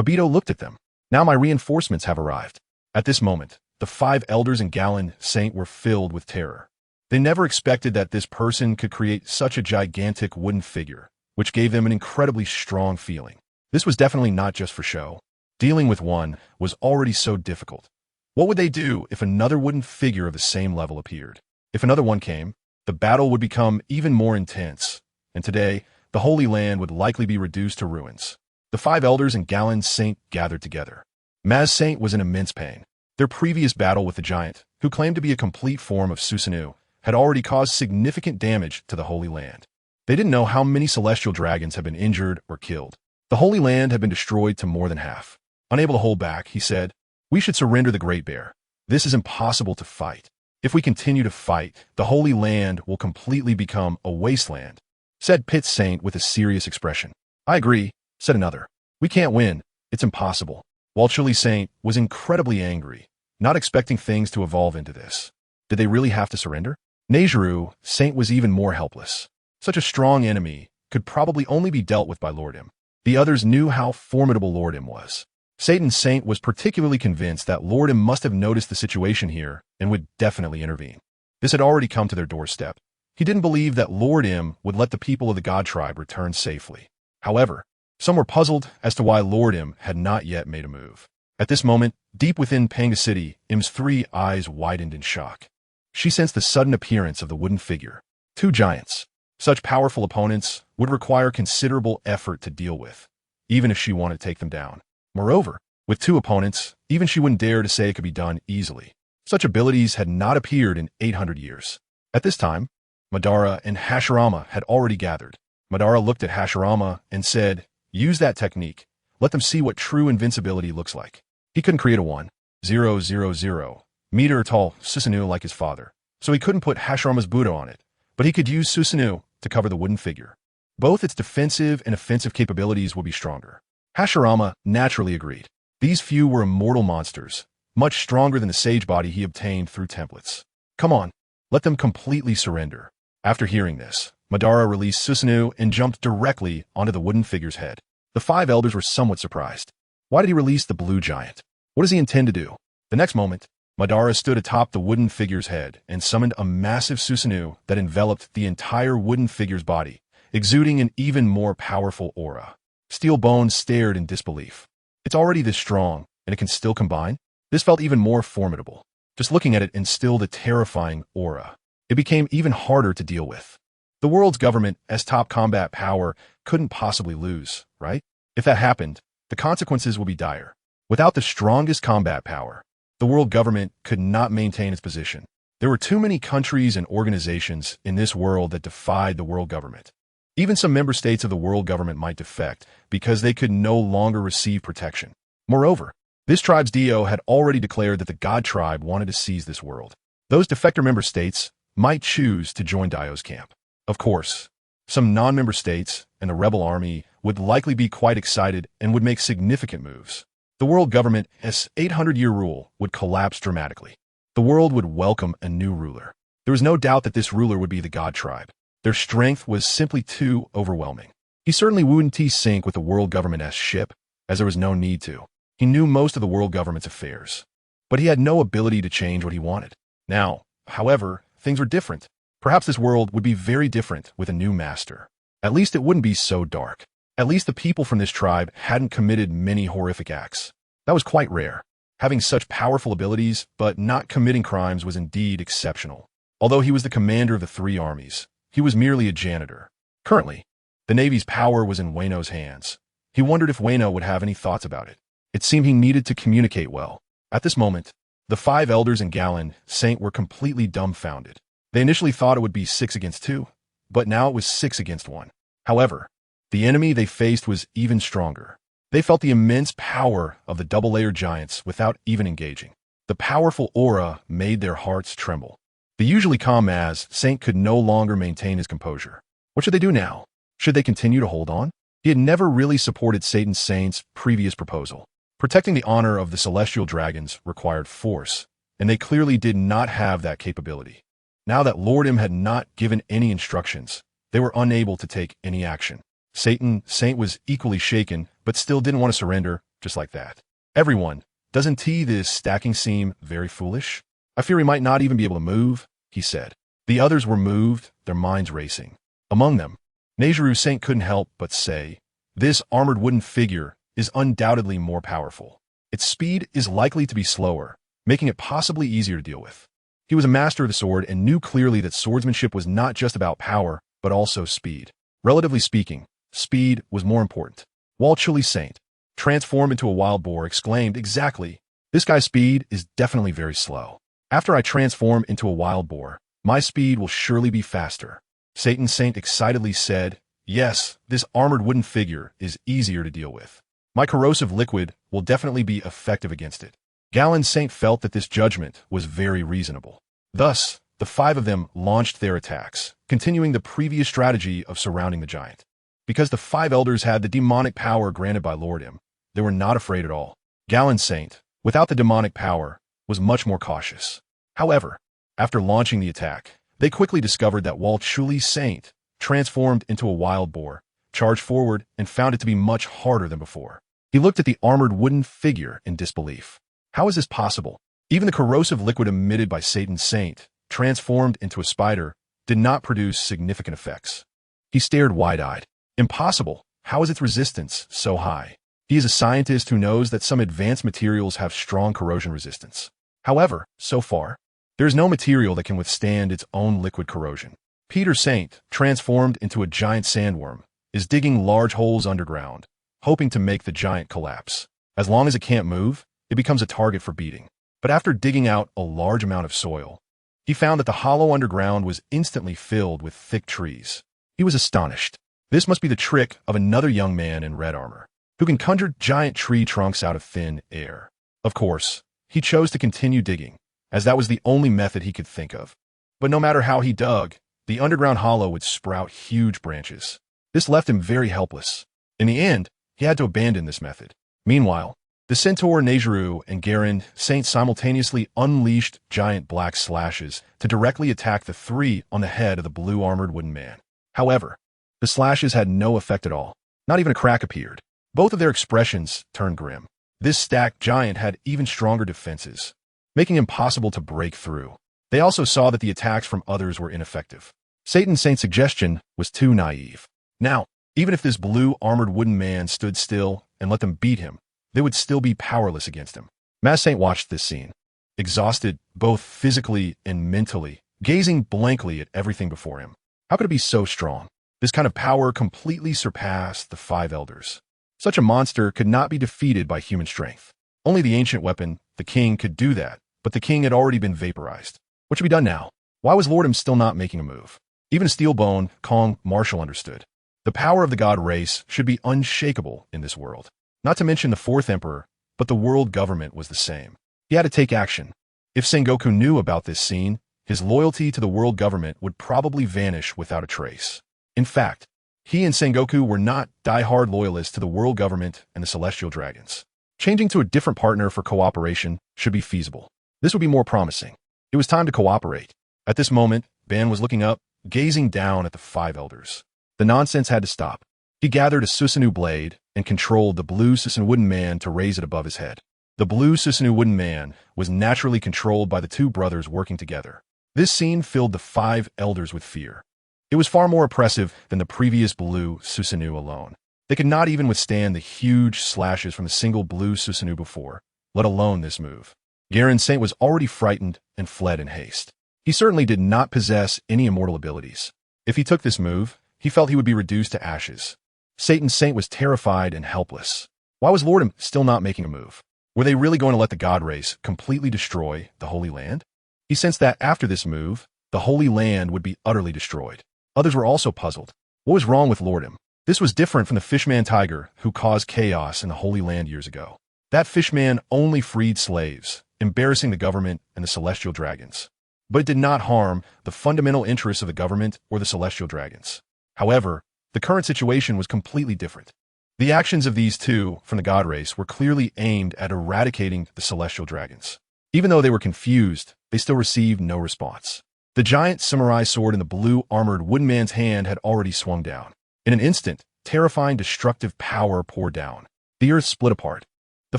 Obito looked at them. Now my reinforcements have arrived. At this moment, the five elders and Gallon Saint were filled with terror. They never expected that this person could create such a gigantic wooden figure, which gave them an incredibly strong feeling. This was definitely not just for show. Dealing with one was already so difficult. What would they do if another wooden figure of the same level appeared? If another one came, the battle would become even more intense, and today, the Holy Land would likely be reduced to ruins. The five elders and Gallon Saint gathered together. Maz Saint was in immense pain. Their previous battle with the giant, who claimed to be a complete form of Susanoo, had already caused significant damage to the Holy Land. They didn't know how many celestial dragons had been injured or killed. The Holy Land had been destroyed to more than half. Unable to hold back, he said, "We should surrender the Great Bear. This is impossible to fight. If we continue to fight, the Holy Land will completely become a wasteland," said Pit Saint with a serious expression. "I agree," said another. "We can't win. It's impossible." While Chuli Saint was incredibly angry, not expecting things to evolve into this. Did they really have to surrender? Nejiru Saint was even more helpless. Such a strong enemy could probably only be dealt with by Lord M. The others knew how formidable Lord M was. Satan Saint was particularly convinced that Lord M must have noticed the situation here and would definitely intervene. This had already come to their doorstep. He didn't believe that Lord M would let the people of the God tribe return safely. However, some were puzzled as to why Lord M had not yet made a move. At this moment, deep within Panga City, M's three eyes widened in shock. She sensed the sudden appearance of the wooden figure. Two giants. Such powerful opponents would require considerable effort to deal with, even if she wanted to take them down. Moreover, with two opponents, even she wouldn't dare to say it could be done easily. Such abilities had not appeared in 800 years. At this time, Madara and Hashirama had already gathered. Madara looked at Hashirama and said, "Use that technique. Let them see what true invincibility looks like." He couldn't create a 1,000 meter tall Susanoo like his father, so he couldn't put Hashirama's Budo on it, but he could use Susanoo to cover the wooden figure. Both its defensive and offensive capabilities would be stronger. Hashirama naturally agreed. These few were immortal monsters, much stronger than the sage body he obtained through templates. Come on, let them completely surrender. After hearing this, Madara released Susanoo and jumped directly onto the wooden figure's head. The 5 elders were somewhat surprised. Why did he release the blue giant? What does he intend to do? The next moment, Madara stood atop the wooden figure's head and summoned a massive Susanoo that enveloped the entire wooden figure's body, exuding an even more powerful aura. Steel Bones stared in disbelief. It's already this strong, and it can still combine? This felt even more formidable. Just looking at it instilled a terrifying aura. It became even harder to deal with. The world's government, as top combat power, couldn't possibly lose, right? If that happened, the consequences would be dire. Without the strongest combat power, the world government could not maintain its position. There were too many countries and organizations in this world that defied the world government. Even some member states of the world government might defect because they could no longer receive protection. Moreover, this tribe's Dio had already declared that the God tribe wanted to seize this world. Those defector member states might choose to join Dio's camp. Of course, some non-member states and the rebel army would likely be quite excited and would make significant moves. The world government's 800-year rule would collapse dramatically. The world would welcome a new ruler. There was no doubt that this ruler would be the God tribe. Their strength was simply too overwhelming. He certainly wouldn't sync with the world government's ship, as there was no need to. He knew most of the world government's affairs, but he had no ability to change what he wanted. Now, however, things were different. Perhaps this world would be very different with a new master. At least it wouldn't be so dark. At least the people from this tribe hadn't committed many horrific acts. That was quite rare. Having such powerful abilities, but not committing crimes was indeed exceptional. Although he was the commander of the 3 armies, he was merely a janitor. Currently, the Navy's power was in Wano's hands. He wondered if Wano would have any thoughts about it. It seemed he needed to communicate well. At this moment, the 5 elders and Galen Saint were completely dumbfounded. They initially thought it would be 6 against 2, but now it was 6 against 1. However, the enemy they faced was even stronger. They felt the immense power of the double-layered giants without even engaging. The powerful aura made their hearts tremble. The usually calm Maz Saint could no longer maintain his composure. What should they do now? Should they continue to hold on? He had never really supported Satan Saint's previous proposal. Protecting the honor of the celestial dragons required force, and they clearly did not have that capability. Now that Lord M had not given any instructions, they were unable to take any action. Satan Saint was equally shaken, but still didn't want to surrender just like that. Everyone, doesn't this stacking seem very foolish? I fear we might not even be able to move, he said. The others were moved, their minds racing. Among them, Nejiru Saint couldn't help but say, this armored wooden figure is undoubtedly more powerful. Its speed is likely to be slower, making it possibly easier to deal with. He was a master of the sword and knew clearly that swordsmanship was not just about power, but also speed. Relatively speaking, speed was more important. Walchuli Saint, transformed into a wild boar, exclaimed, exactly, this guy's speed is definitely very slow. After I transform into a wild boar, my speed will surely be faster. Satan Saint excitedly said, yes, this armored wooden figure is easier to deal with. My corrosive liquid will definitely be effective against it. Galen Saint felt that this judgment was very reasonable. Thus, the 5 of them launched their attacks, continuing the previous strategy of surrounding the giant. Because the 5 elders had the demonic power granted by Lord M, they were not afraid at all. Galen Saint, without the demonic power, was much more cautious. However, after launching the attack, they quickly discovered that Walchuli Saint, transformed into a wild boar, charged forward and found it to be much harder than before. He looked at the armored wooden figure in disbelief. How is this possible? Even the corrosive liquid emitted by Satan Saint, transformed into a spider, did not produce significant effects. He stared wide-eyed. Impossible. How is its resistance so high? He is a scientist who knows that some advanced materials have strong corrosion resistance. However, so far, there is no material that can withstand its own liquid corrosion. Peter Saint, transformed into a giant sandworm, is digging large holes underground, hoping to make the giant collapse. As long as it can't move, it becomes a target for beating. But after digging out a large amount of soil, he found that the hollow underground was instantly filled with thick trees. He was astonished. This must be the trick of another young man in red armor, who can conjure giant tree trunks out of thin air. Of course, he chose to continue digging, as that was the only method he could think of. But no matter how he dug, the underground hollow would sprout huge branches. This left him very helpless. In the end, he had to abandon this method. Meanwhile, the centaur Negeru and Garen Saint simultaneously unleashed giant black slashes to directly attack the three on the head of the blue armored wooden man. However, the slashes had no effect at all. Not even a crack appeared. Both of their expressions turned grim. This stacked giant had even stronger defenses, making it impossible to break through. They also saw that the attacks from others were ineffective. Satan Saint's suggestion was too naive. Now, even if this blue armored wooden man stood still and let them beat him, they would still be powerless against him. Mas Saint watched this scene, exhausted both physically and mentally, gazing blankly at everything before him. How could it be so strong? This kind of power completely surpassed the five elders. Such a monster could not be defeated by human strength. Only the ancient weapon, the king, could do that, but the king had already been vaporized. What should be done now? Why was Lordum still not making a move? Even Steelbone Kong Marshall understood. The power of the god race should be unshakable in this world. Not to mention the fourth emperor, but the world government was the same. He had to take action. If Sengoku knew about this scene, his loyalty to the world government would probably vanish without a trace. In fact, he and Sengoku were not die-hard loyalists to the world government and the celestial dragons. Changing to a different partner for cooperation should be feasible. This would be more promising. It was time to cooperate. At this moment, Ban was looking up, gazing down at the five elders. The nonsense had to stop. He gathered a Susanoo blade and controlled the blue Susanoo wooden man to raise it above his head. The blue Susanoo wooden man was naturally controlled by the two brothers working together. This scene filled the five elders with fear. It was far more oppressive than the previous blue Susanoo alone. They could not even withstand the huge slashes from the single blue Susanoo before, let alone this move. Garen Saint was already frightened and fled in haste. He certainly did not possess any immortal abilities. If he took this move, he felt he would be reduced to ashes. Satan Saint was terrified and helpless. Why was Lordum still not making a move? Were they really going to let the god race completely destroy the Holy Land? He sensed that after this move, the Holy Land would be utterly destroyed. Others were also puzzled. What was wrong with Lordum? This was different from the Fishman Tiger who caused chaos in the Holy Land years ago. That Fishman only freed slaves, embarrassing the government and the celestial dragons. But it did not harm the fundamental interests of the government or the celestial dragons. However, the current situation was completely different. The actions of these two from the god race were clearly aimed at eradicating the celestial dragons. Even though they were confused, they still received no response. The giant samurai sword in the blue armored wooden man's hand had already swung down. In an instant, terrifying destructive power poured down. The earth split apart. The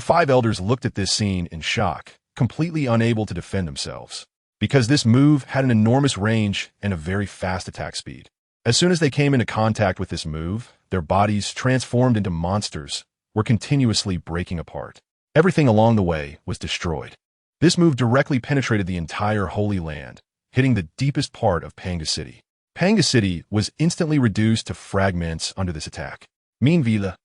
five elders looked at this scene in shock, completely unable to defend themselves. Because this move had an enormous range and a very fast attack speed. As soon as they came into contact with this move, their bodies, transformed into monsters, were continuously breaking apart. Everything along the way was destroyed. This move directly penetrated the entire Holy Land, hitting the deepest part of Panga City. Panga City was instantly reduced to fragments under this attack. Meanwhile,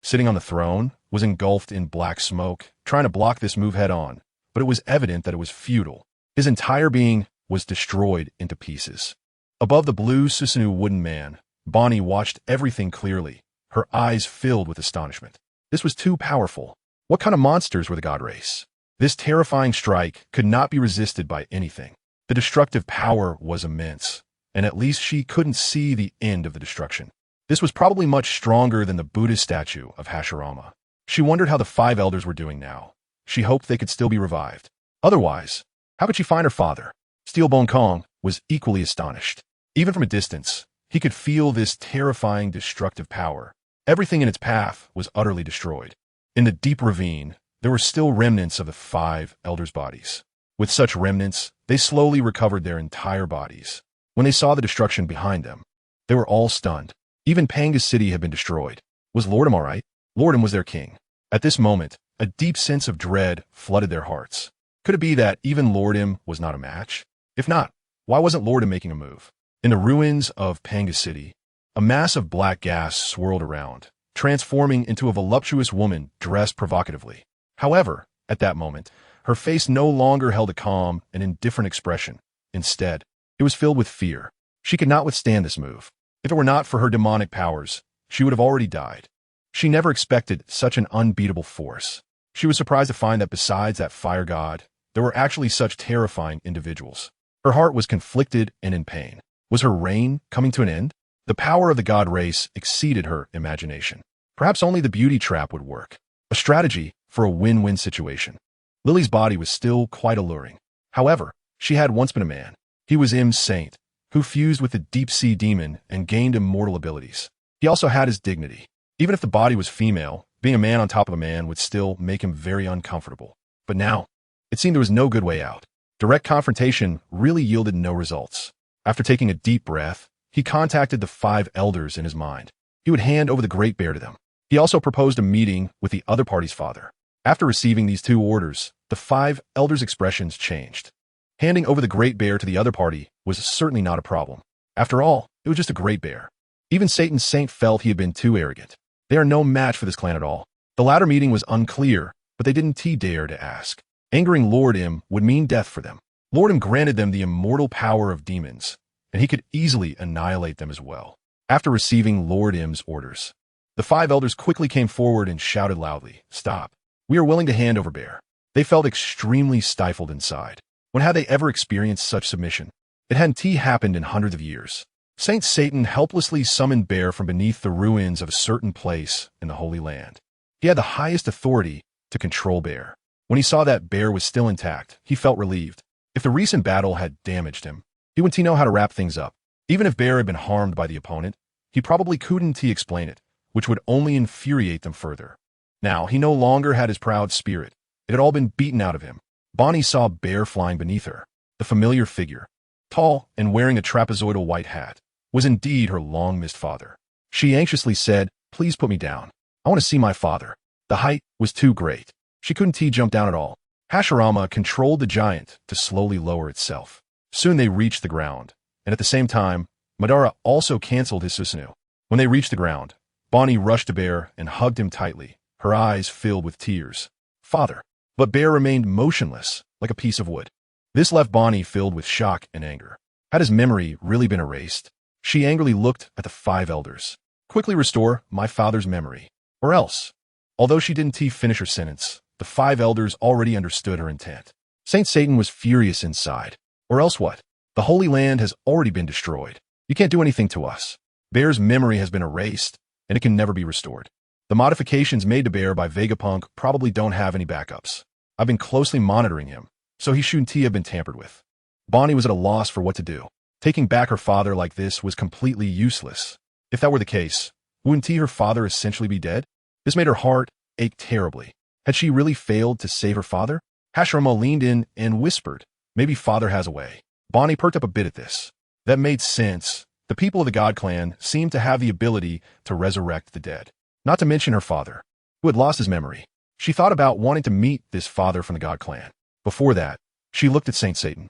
sitting on the throne, was engulfed in black smoke, trying to block this move head-on, but it was evident that it was futile. His entire being was destroyed into pieces. Above the blue Susanoo wooden man, Bonnie watched everything clearly, her eyes filled with astonishment. This was too powerful. What kind of monsters were the god race? This terrifying strike could not be resisted by anything. The destructive power was immense, and at least she couldn't see the end of the destruction. This was probably much stronger than the Buddhist statue of Hashirama. She wondered how the five elders were doing now. She hoped they could still be revived. Otherwise, how could she find her father? Steelbone Kong was equally astonished. Even from a distance, he could feel this terrifying destructive power. Everything in its path was utterly destroyed. In the deep ravine, there were still remnants of the five elders' bodies. With such remnants, they slowly recovered their entire bodies. When they saw the destruction behind them, they were all stunned. Even Panga City had been destroyed. Was Lordum all right? Lordum was their king. At this moment, a deep sense of dread flooded their hearts. Could it be that even Lordum was not a match? If not, why wasn't Lordum making a move? In the ruins of Panga City, a mass of black gas swirled around, transforming into a voluptuous woman dressed provocatively. However, at that moment, her face no longer held a calm and indifferent expression. Instead, it was filled with fear. She could not withstand this move. If it were not for her demonic powers, she would have already died. She never expected such an unbeatable force. She was surprised to find that besides that fire god, there were actually such terrifying individuals. Her heart was conflicted and in pain. Was her reign coming to an end? The power of the god race exceeded her imagination. Perhaps only the beauty trap would work. A strategy for a win-win situation. Lily's body was still quite alluring. However, she had once been a man. He was Saint, who fused with the deep-sea demon and gained immortal abilities. He also had his dignity. Even if the body was female, being a man on top of a man would still make him very uncomfortable. But now, it seemed there was no good way out. Direct confrontation really yielded no results. After taking a deep breath, he contacted the 5 elders in his mind. He would hand over the Great Bear to them. He also proposed a meeting with the other party's father. After receiving these 2 orders, the 5 elders' expressions changed. Handing over the Great Bear to the other party was certainly not a problem. After all, it was just a Great Bear. Even Satan's Saint felt he had been too arrogant. They are no match for this clan at all. The latter meeting was unclear, but they didn't dare to ask. Angering Lord M would mean death for them. Lord M granted them the immortal power of demons, and he could easily annihilate them as well. After receiving Lord M's orders, the 5 elders quickly came forward and shouted loudly, "Stop. We are willing to hand over Bear." They felt extremely stifled inside. When had they ever experienced such submission? It hadn't happened in hundreds of years. Saint Satan helplessly summoned Bear from beneath the ruins of a certain place in the Holy Land. He had the highest authority to control Bear. When he saw that Bear was still intact, he felt relieved. If the recent battle had damaged him, he wouldn't know how to wrap things up. Even if Bear had been harmed by the opponent, he probably couldn't explain it, which would only infuriate them further. Now, he no longer had his proud spirit. It had all been beaten out of him. Bonnie saw Bear flying beneath her. The familiar figure, tall and wearing a trapezoidal white hat, was indeed her long-missed father. She anxiously said, "Please put me down. I want to see my father." The height was too great. She couldn't jump down at all. Hashirama controlled the giant to slowly lower itself. Soon they reached the ground, and at the same time, Madara also canceled his Susanoo. When they reached the ground, Bonnie rushed to Bear and hugged him tightly, her eyes filled with tears. "Father." But Bear remained motionless, like a piece of wood. This left Bonnie filled with shock and anger. Had his memory really been erased? She angrily looked at the 5 elders. "Quickly restore my father's memory, or else." Although she didn't finish her sentence, the 5 elders already understood her intent. Saint Satan was furious inside. Or else what? The Holy Land has already been destroyed. You can't do anything to us. Bear's memory has been erased, and it can never be restored. The modifications made to Bear by Vegapunk probably don't have any backups. I've been closely monitoring him, so he shouldn't have been tampered with. Bonnie was at a loss for what to do. Taking back her father like this was completely useless. If that were the case, wouldn't her father essentially be dead? This made her heart ache terribly. Had she really failed to save her father? Hashirama leaned in and whispered, "Maybe father has a way." Bonnie perked up a bit at this. That made sense. The people of the God Clan seemed to have the ability to resurrect the dead. Not to mention her father, who had lost his memory. She thought about wanting to meet this father from the God Clan. Before that, she looked at Saint Satan.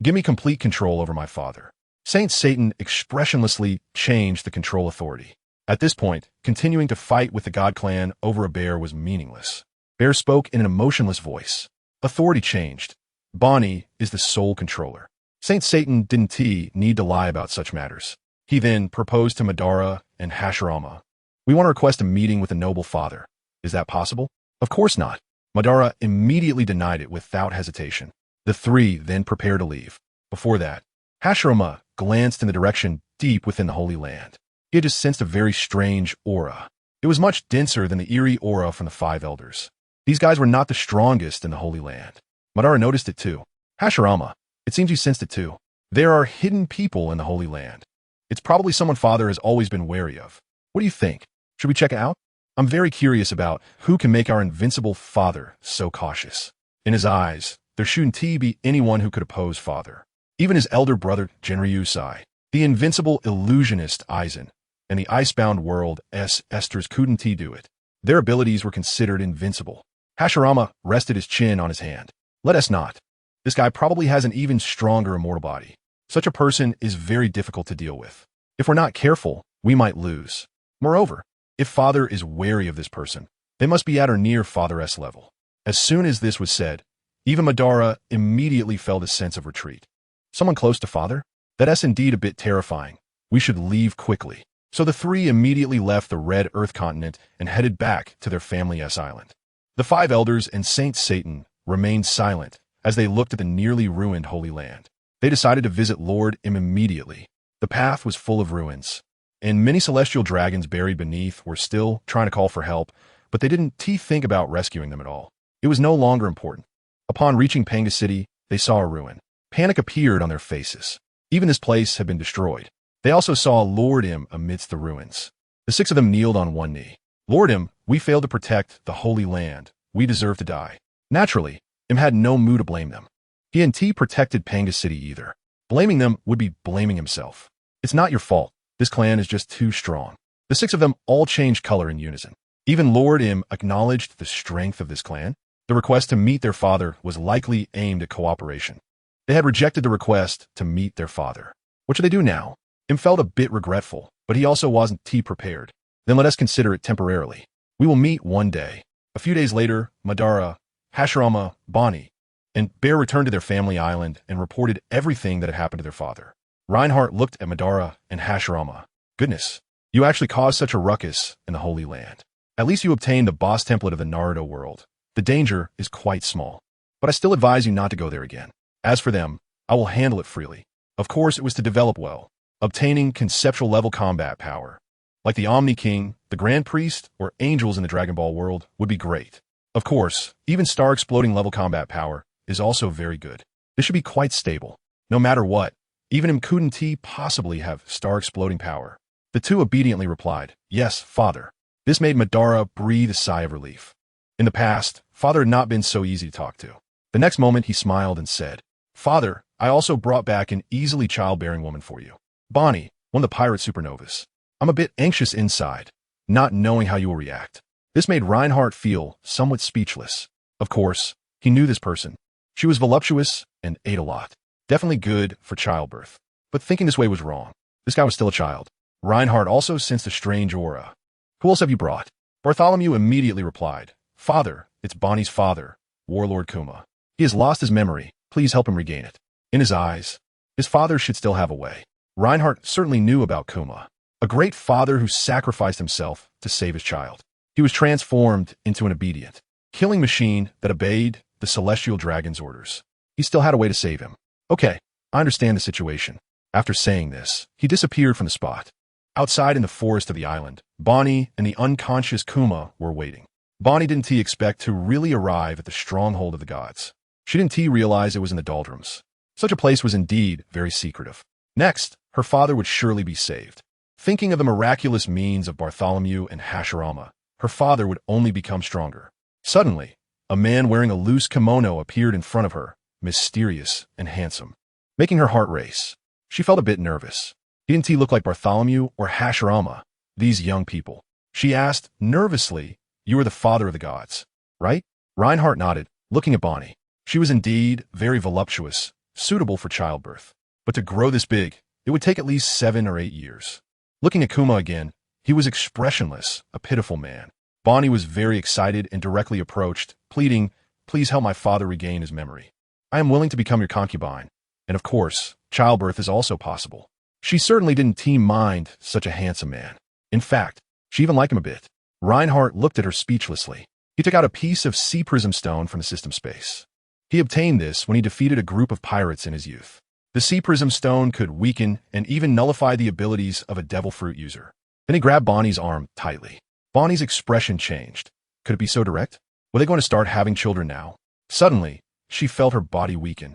"Give me complete control over my father." Saint Satan expressionlessly changed the control authority. At this point, continuing to fight with the God Clan over a bear was meaningless. Bear spoke in an emotionless voice. Authority changed. Bonnie is the sole controller. Saint Satan didn't need to lie about such matters. He then proposed to Madara and Hashirama. "We want to request a meeting with the noble father. Is that possible?" "Of course not." Madara immediately denied it without hesitation. The 3 then prepared to leave. Before that, Hashirama glanced in the direction deep within the Holy Land. He had just sensed a very strange aura. It was much denser than the eerie aura from the 5 elders. These guys were not the strongest in the Holy Land. Madara noticed it too. "Hashirama, it seems you sensed it too. There are hidden people in the Holy Land. It's probably someone father has always been wary of. What do you think? Should we check it out? I'm very curious about who can make our invincible father so cautious." In his eyes, there shouldn't be anyone who could oppose father. Even his elder brother, Genryusai, the invincible illusionist Aizen, and the icebound world Esters couldn't do it. Their abilities were considered invincible. Hashirama rested his chin on his hand. "Let us not. This guy probably has an even stronger immortal body. Such a person is very difficult to deal with. If we're not careful, we might lose. Moreover, if father is wary of this person, they must be at or near father-s level." As soon as this was said, even Madara immediately felt a sense of retreat. Someone close to father? That's indeed a bit terrifying. We should leave quickly. So the 3 immediately left the Red Earth continent and headed back to their family-s island. The 5 elders and Saint Satan remained silent as they looked at the nearly ruined Holy Land. They decided to visit Lord Im immediately. The path was full of ruins, and many celestial dragons buried beneath were still trying to call for help, but they didn't think about rescuing them at all. It was no longer important. Upon reaching Panga City, they saw a ruin. Panic appeared on their faces. Even this place had been destroyed. They also saw Lord Im amidst the ruins. The six of them kneeled on one knee. Lord Im, we failed to protect the Holy Land. We deserve to die. Naturally, Im had no mood to blame them. He hadn't protected Panga City either. Blaming them would be blaming himself. It's not your fault. This clan is just too strong. The six of them all changed color in unison. Even Lord Im acknowledged the strength of this clan. The request to meet their father was likely aimed at cooperation. They had rejected the request to meet their father. What should they do now? Im felt a bit regretful, but he also wasn't prepared. Then let us consider it temporarily. We will meet one day. A few days later, Madara, Hashirama, Bonnie, and Bear returned to their family island and reported everything that had happened to their father. Reinhardt looked at Madara and Hashirama. Goodness, you actually caused such a ruckus in the Holy Land. At least you obtained the boss template of the Naruto world. The danger is quite small, but I still advise you not to go there again. As for them, I will handle it freely. Of course, it was to develop well, obtaining conceptual level combat power. Like the Omni King, the Grand Priest, or angels in the Dragon Ball world would be great. Of course, even star exploding level combat power is also very good. This should be quite stable. No matter what, even him couldn't possibly have star exploding power. The two obediently replied, yes, father. This made Madara breathe a sigh of relief. In the past, father had not been so easy to talk to. The next moment he smiled and said, Father, I also brought back an easily childbearing woman for you. Bonnie, one of the pirate supernovas. I'm a bit anxious inside, not knowing how you will react. This made Reinhardt feel somewhat speechless. Of course, he knew this person. She was voluptuous and ate a lot. Definitely good for childbirth. But thinking this way was wrong. This guy was still a child. Reinhardt also sensed a strange aura. Who else have you brought? Bartholomew immediately replied, Father, it's Bonnie's father, Warlord Kuma. He has lost his memory. Please help him regain it. In his eyes, his father should still have a way. Reinhardt certainly knew about Kuma, a great father who sacrificed himself to save his child. He was transformed into an obedient, killing machine that obeyed the celestial dragon's orders. He still had a way to save him. Okay, I understand the situation. After saying this, he disappeared from the spot. Outside in the forest of the island, Bonnie and the unconscious Kuma were waiting. Bonnie didn't expect to really arrive at the stronghold of the gods. She didn't realize it was in the doldrums. Such a place was indeed very secretive. Next, her father would surely be saved. Thinking of the miraculous means of Bartholomew and Hashirama, her father would only become stronger. Suddenly, a man wearing a loose kimono appeared in front of her, mysterious and handsome, making her heart race. She felt a bit nervous. He didn't look like Bartholomew or Hashirama, these young people. She asked nervously, You are the father of the gods, right? Reinhardt nodded, looking at Bonnie. She was indeed very voluptuous, suitable for childbirth. But to grow this big, it would take at least 7 or 8 years. Looking at Kuma again, he was expressionless, a pitiful man. Bonnie was very excited and directly approached, pleading, Please help my father regain his memory. I am willing to become your concubine. And of course, childbirth is also possible. She certainly didn't mind such a handsome man. In fact, she even liked him a bit. Reinhardt looked at her speechlessly. He took out a piece of sea prism stone from the system space. He obtained this when he defeated a group of pirates in his youth. The sea prism stone could weaken and even nullify the abilities of a devil fruit user. Then he grabbed Bonnie's arm tightly. Bonnie's expression changed. Could it be so direct? Were they going to start having children now? Suddenly, she felt her body weaken,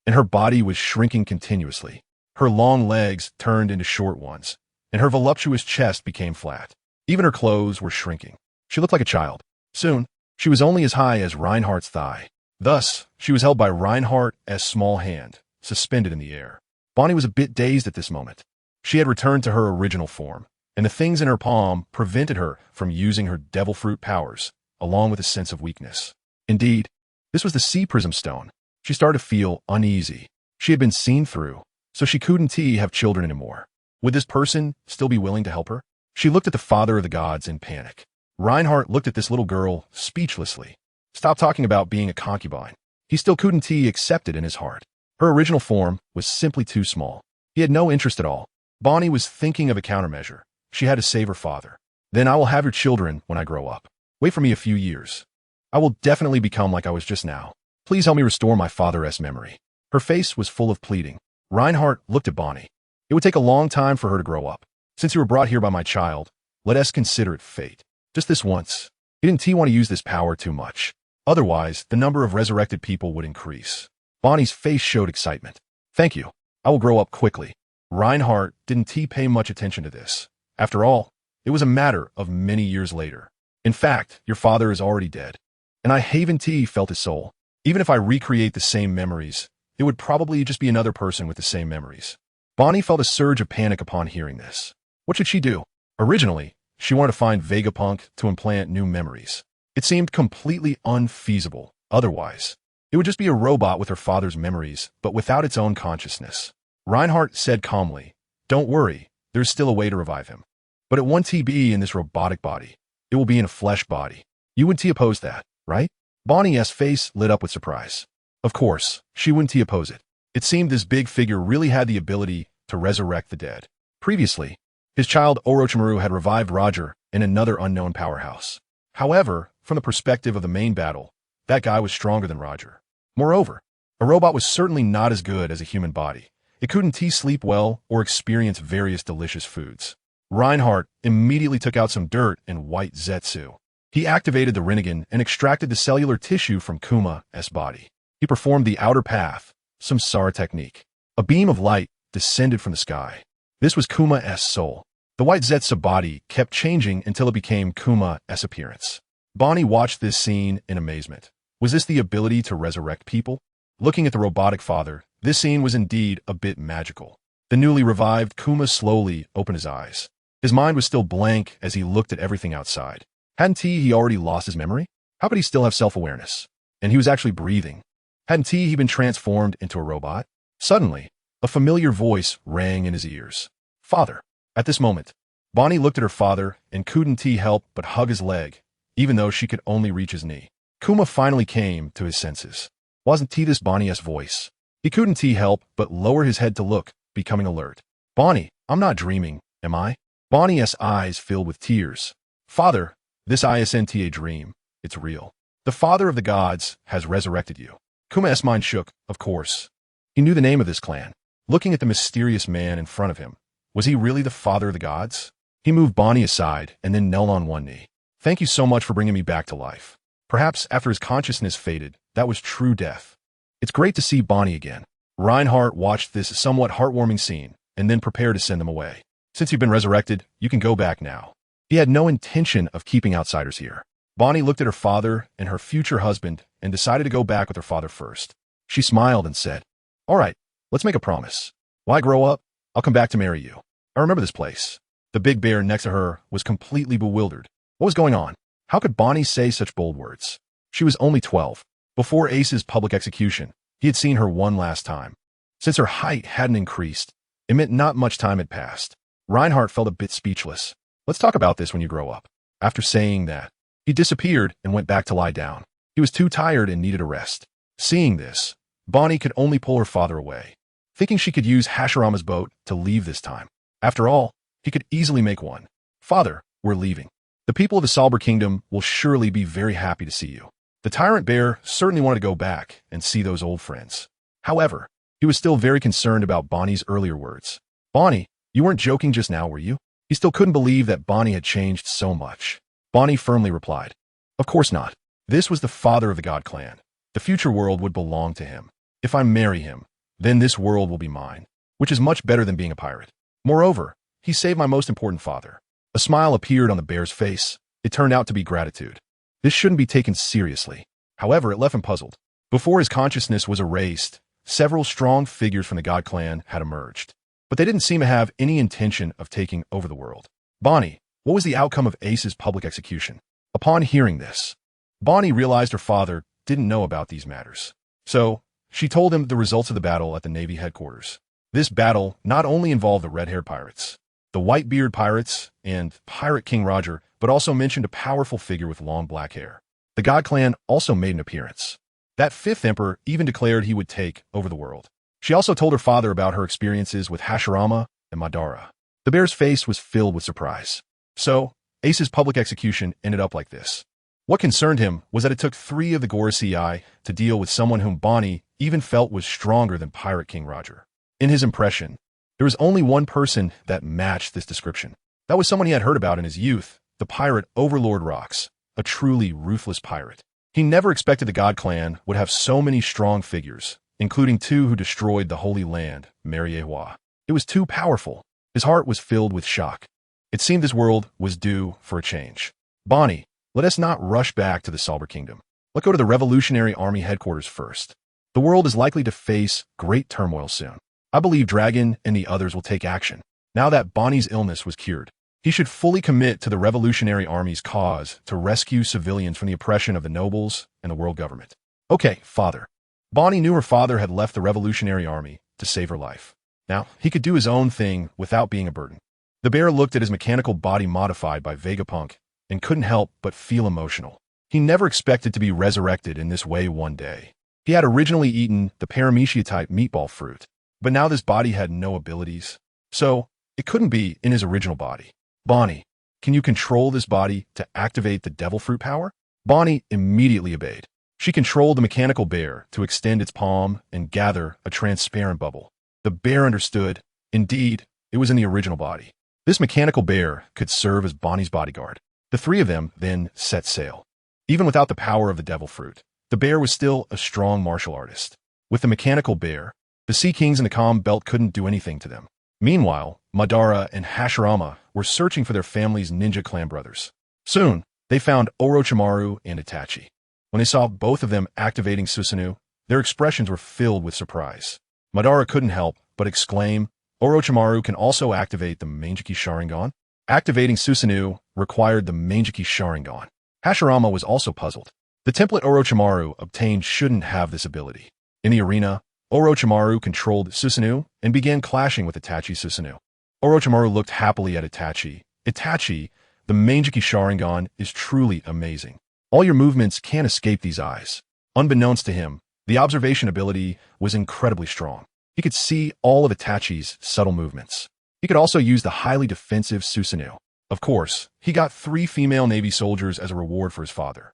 and her body was shrinking continuously. Her long legs turned into short ones, and her voluptuous chest became flat. Even her clothes were shrinking. She looked like a child. Soon, she was only as high as Reinhardt's thigh. Thus, she was held by Reinhardt's small hand, suspended in the air. Bonnie was a bit dazed at this moment. She had returned to her original form, and the things in her palm prevented her from using her devil fruit powers, along with a sense of weakness. Indeed, this was the sea prism stone. She started to feel uneasy. She had been seen through, so she couldn't have children anymore. Would this person still be willing to help her? She looked at the father of the gods in panic. Reinhardt looked at this little girl speechlessly. Stop talking about being a concubine. He still couldn't accept it in his heart. Her original form was simply too small. He had no interest at all. Bonnie was thinking of a countermeasure. She had to save her father. Then I will have your children when I grow up. Wait for me a few years. I will definitely become like I was just now. Please help me restore my father's memory. Her face was full of pleading. Reinhardt looked at Bonnie. It would take a long time for her to grow up. Since you were brought here by my child, let us consider it fate. Just this once. He didn't want to use this power too much. Otherwise, the number of resurrected people would increase. Bonnie's face showed excitement. Thank you. I will grow up quickly. Reinhardt didn't pay much attention to this. After all, it was a matter of many years later. In fact, your father is already dead. And I haven't felt his soul. Even if I recreate the same memories, it would probably just be another person with the same memories. Bonnie felt a surge of panic upon hearing this. What should she do? Originally, she wanted to find Vegapunk to implant new memories. It seemed completely unfeasible. Otherwise, it would just be a robot with her father's memories, but without its own consciousness. Reinhardt said calmly, "Don't worry, there's still a way to revive him. But it won't be in this robotic body. It will be in a flesh body. You wouldn't oppose that, right?" Bonnie's face lit up with surprise. Of course, she wouldn't oppose it. It seemed this big figure really had the ability to resurrect the dead. Previously, his child Orochimaru had revived Roger in another unknown powerhouse. However, from the perspective of the main battle, that guy was stronger than Roger. Moreover, a robot was certainly not as good as a human body. It couldn't sleep well or experience various delicious foods. Reinhardt immediately took out some dirt and white Zetsu. He activated the Rinnegan and extracted the cellular tissue from Kuma's body. He performed the outer path, some Sara technique. A beam of light descended from the sky. This was Kuma's soul. The white Zetsu body kept changing until it became Kuma's appearance. Bonnie watched this scene in amazement. Was this the ability to resurrect people? Looking at the robotic father, this scene was indeed a bit magical. The newly revived Kuma slowly opened his eyes. His mind was still blank as he looked at everything outside. Hadn't he already lost his memory? How could he still have self-awareness? And he was actually breathing. Hadn't he been transformed into a robot? Suddenly, a familiar voice rang in his ears. "Father." At this moment, Bonnie looked at her father and couldn't help but hug his leg, even though she could only reach his knee. Kuma finally came to his senses. Wasn't this Bonnie's voice? He couldn't help but lower his head to look, becoming alert. "Bonnie, I'm not dreaming, am I?" Bonnie's eyes filled with tears. "Father, this isn't a dream. It's real. The father of the gods has resurrected you." Kuma's mind shook, of course. He knew the name of this clan. Looking at the mysterious man in front of him, was he really the father of the gods? He moved Bonnie aside and then knelt on one knee. "Thank you so much for bringing me back to life." Perhaps after his consciousness faded, that was true death. It's great to see Bonnie again. Reinhardt watched this somewhat heartwarming scene and then prepared to send them away. "Since you've been resurrected, you can go back now." He had no intention of keeping outsiders here. Bonnie looked at her father and her future husband and decided to go back with her father first. She smiled and said, "All right, let's make a promise. When I grow up, I'll come back to marry you. I remember this place." The big bear next to her was completely bewildered. What was going on? How could Bonnie say such bold words? She was only 12. Before Ace's public execution, he had seen her one last time. Since her height hadn't increased, it meant not much time had passed. Reinhardt felt a bit speechless. "Let's talk about this when you grow up." After saying that, he disappeared and went back to lie down. He was too tired and needed a rest. Seeing this, Bonnie could only pull her father away, thinking she could use Hashirama's boat to leave this time. After all, he could easily make one. "Father, we're leaving. The people of the Salber Kingdom will surely be very happy to see you." The tyrant bear certainly wanted to go back and see those old friends. However, he was still very concerned about Bonnie's earlier words. "Bonnie, you weren't joking just now, were you?" He still couldn't believe that Bonnie had changed so much. Bonnie firmly replied, "Of course not. This was the father of the God clan. The future world would belong to him. If I marry him, then this world will be mine, which is much better than being a pirate. Moreover, he saved my most important father." A smile appeared on the bear's face. It turned out to be gratitude. This shouldn't be taken seriously. However, it left him puzzled. Before his consciousness was erased, several strong figures from the God clan had emerged. But they didn't seem to have any intention of taking over the world. "Bonnie, what was the outcome of Ace's public execution?" Upon hearing this, Bonnie realized her father didn't know about these matters. So, she told him the results of the battle at the Navy headquarters. This battle not only involved the red-haired pirates, the white-beard pirates, and Pirate King Roger, but also mentioned a powerful figure with long black hair. The God clan also made an appearance. That fifth emperor even declared he would take over the world. She also told her father about her experiences with Hashirama and Madara. The bear's face was filled with surprise. So, Ace's public execution ended up like this. What concerned him was that it took 3 of the Gorosei to deal with someone whom Bonnie even felt was stronger than Pirate King Roger. In his impression, there was only one person that matched this description. That was someone he had heard about in his youth, the pirate Overlord Rox, a truly ruthless pirate. He never expected the God Clan would have so many strong figures, including two who destroyed the Holy Land, Heras. It was too powerful. His heart was filled with shock. It seemed this world was due for a change. Bonnie, let us not rush back to the Salber Kingdom. Let's go to the Revolutionary Army headquarters first. The world is likely to face great turmoil soon. I believe Dragon and the others will take action. Now that Bonnie's illness was cured, he should fully commit to the Revolutionary Army's cause to rescue civilians from the oppression of the nobles and the world government. Okay, father. Bonnie knew her father had left the Revolutionary Army to save her life. Now, he could do his own thing without being a burden. The bear looked at his mechanical body modified by Vegapunk and couldn't help but feel emotional. He never expected to be resurrected in this way one day. He had originally eaten the paramecia-type meatball fruit, but now this body had no abilities, so it couldn't be in his original body. Bonnie, can you control this body to activate the devil fruit power? Bonnie immediately obeyed. She controlled the mechanical bear to extend its palm and gather a transparent bubble. The bear understood. Indeed, it was in the original body. This mechanical bear could serve as Bonnie's bodyguard. The three of them then set sail. Even without the power of the devil fruit, the bear was still a strong martial artist. With the mechanical bear, the Sea Kings in the Calm Belt couldn't do anything to them. Meanwhile, Madara and Hashirama were searching for their family's ninja clan brothers. Soon, they found Orochimaru and Itachi. When they saw both of them activating Susanoo, their expressions were filled with surprise. Madara couldn't help but exclaim, Orochimaru can also activate the Mangekyou Sharingan? Activating Susanoo required the Mangekyou Sharingan. Hashirama was also puzzled. The template Orochimaru obtained shouldn't have this ability. In the arena, Orochimaru controlled Susanoo and began clashing with Itachi's Susanoo. Orochimaru looked happily at Itachi. Itachi, the Mangekyou Sharingan is truly amazing. All your movements can't escape these eyes. Unbeknownst to him, the observation ability was incredibly strong. He could see all of Itachi's subtle movements. He could also use the highly defensive Susanoo. Of course, he got 3 female Navy soldiers as a reward for his father.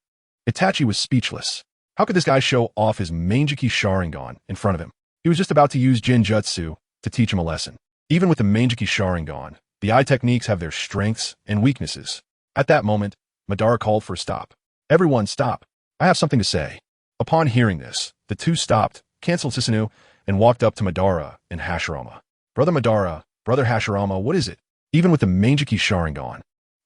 Itachi was speechless. How could this guy show off his Mangekyou Sharingan in front of him? He was just about to use Jinjutsu to teach him a lesson. Even with the Mangekyou Sharingan, the eye techniques have their strengths and weaknesses. At that moment, Madara called for a stop. Everyone stop. I have something to say. Upon hearing this, the two stopped, canceled Susanoo, and walked up to Madara and Hashirama. Brother Madara, Brother Hashirama, what is it? Even with the Mangekyou Sharingan,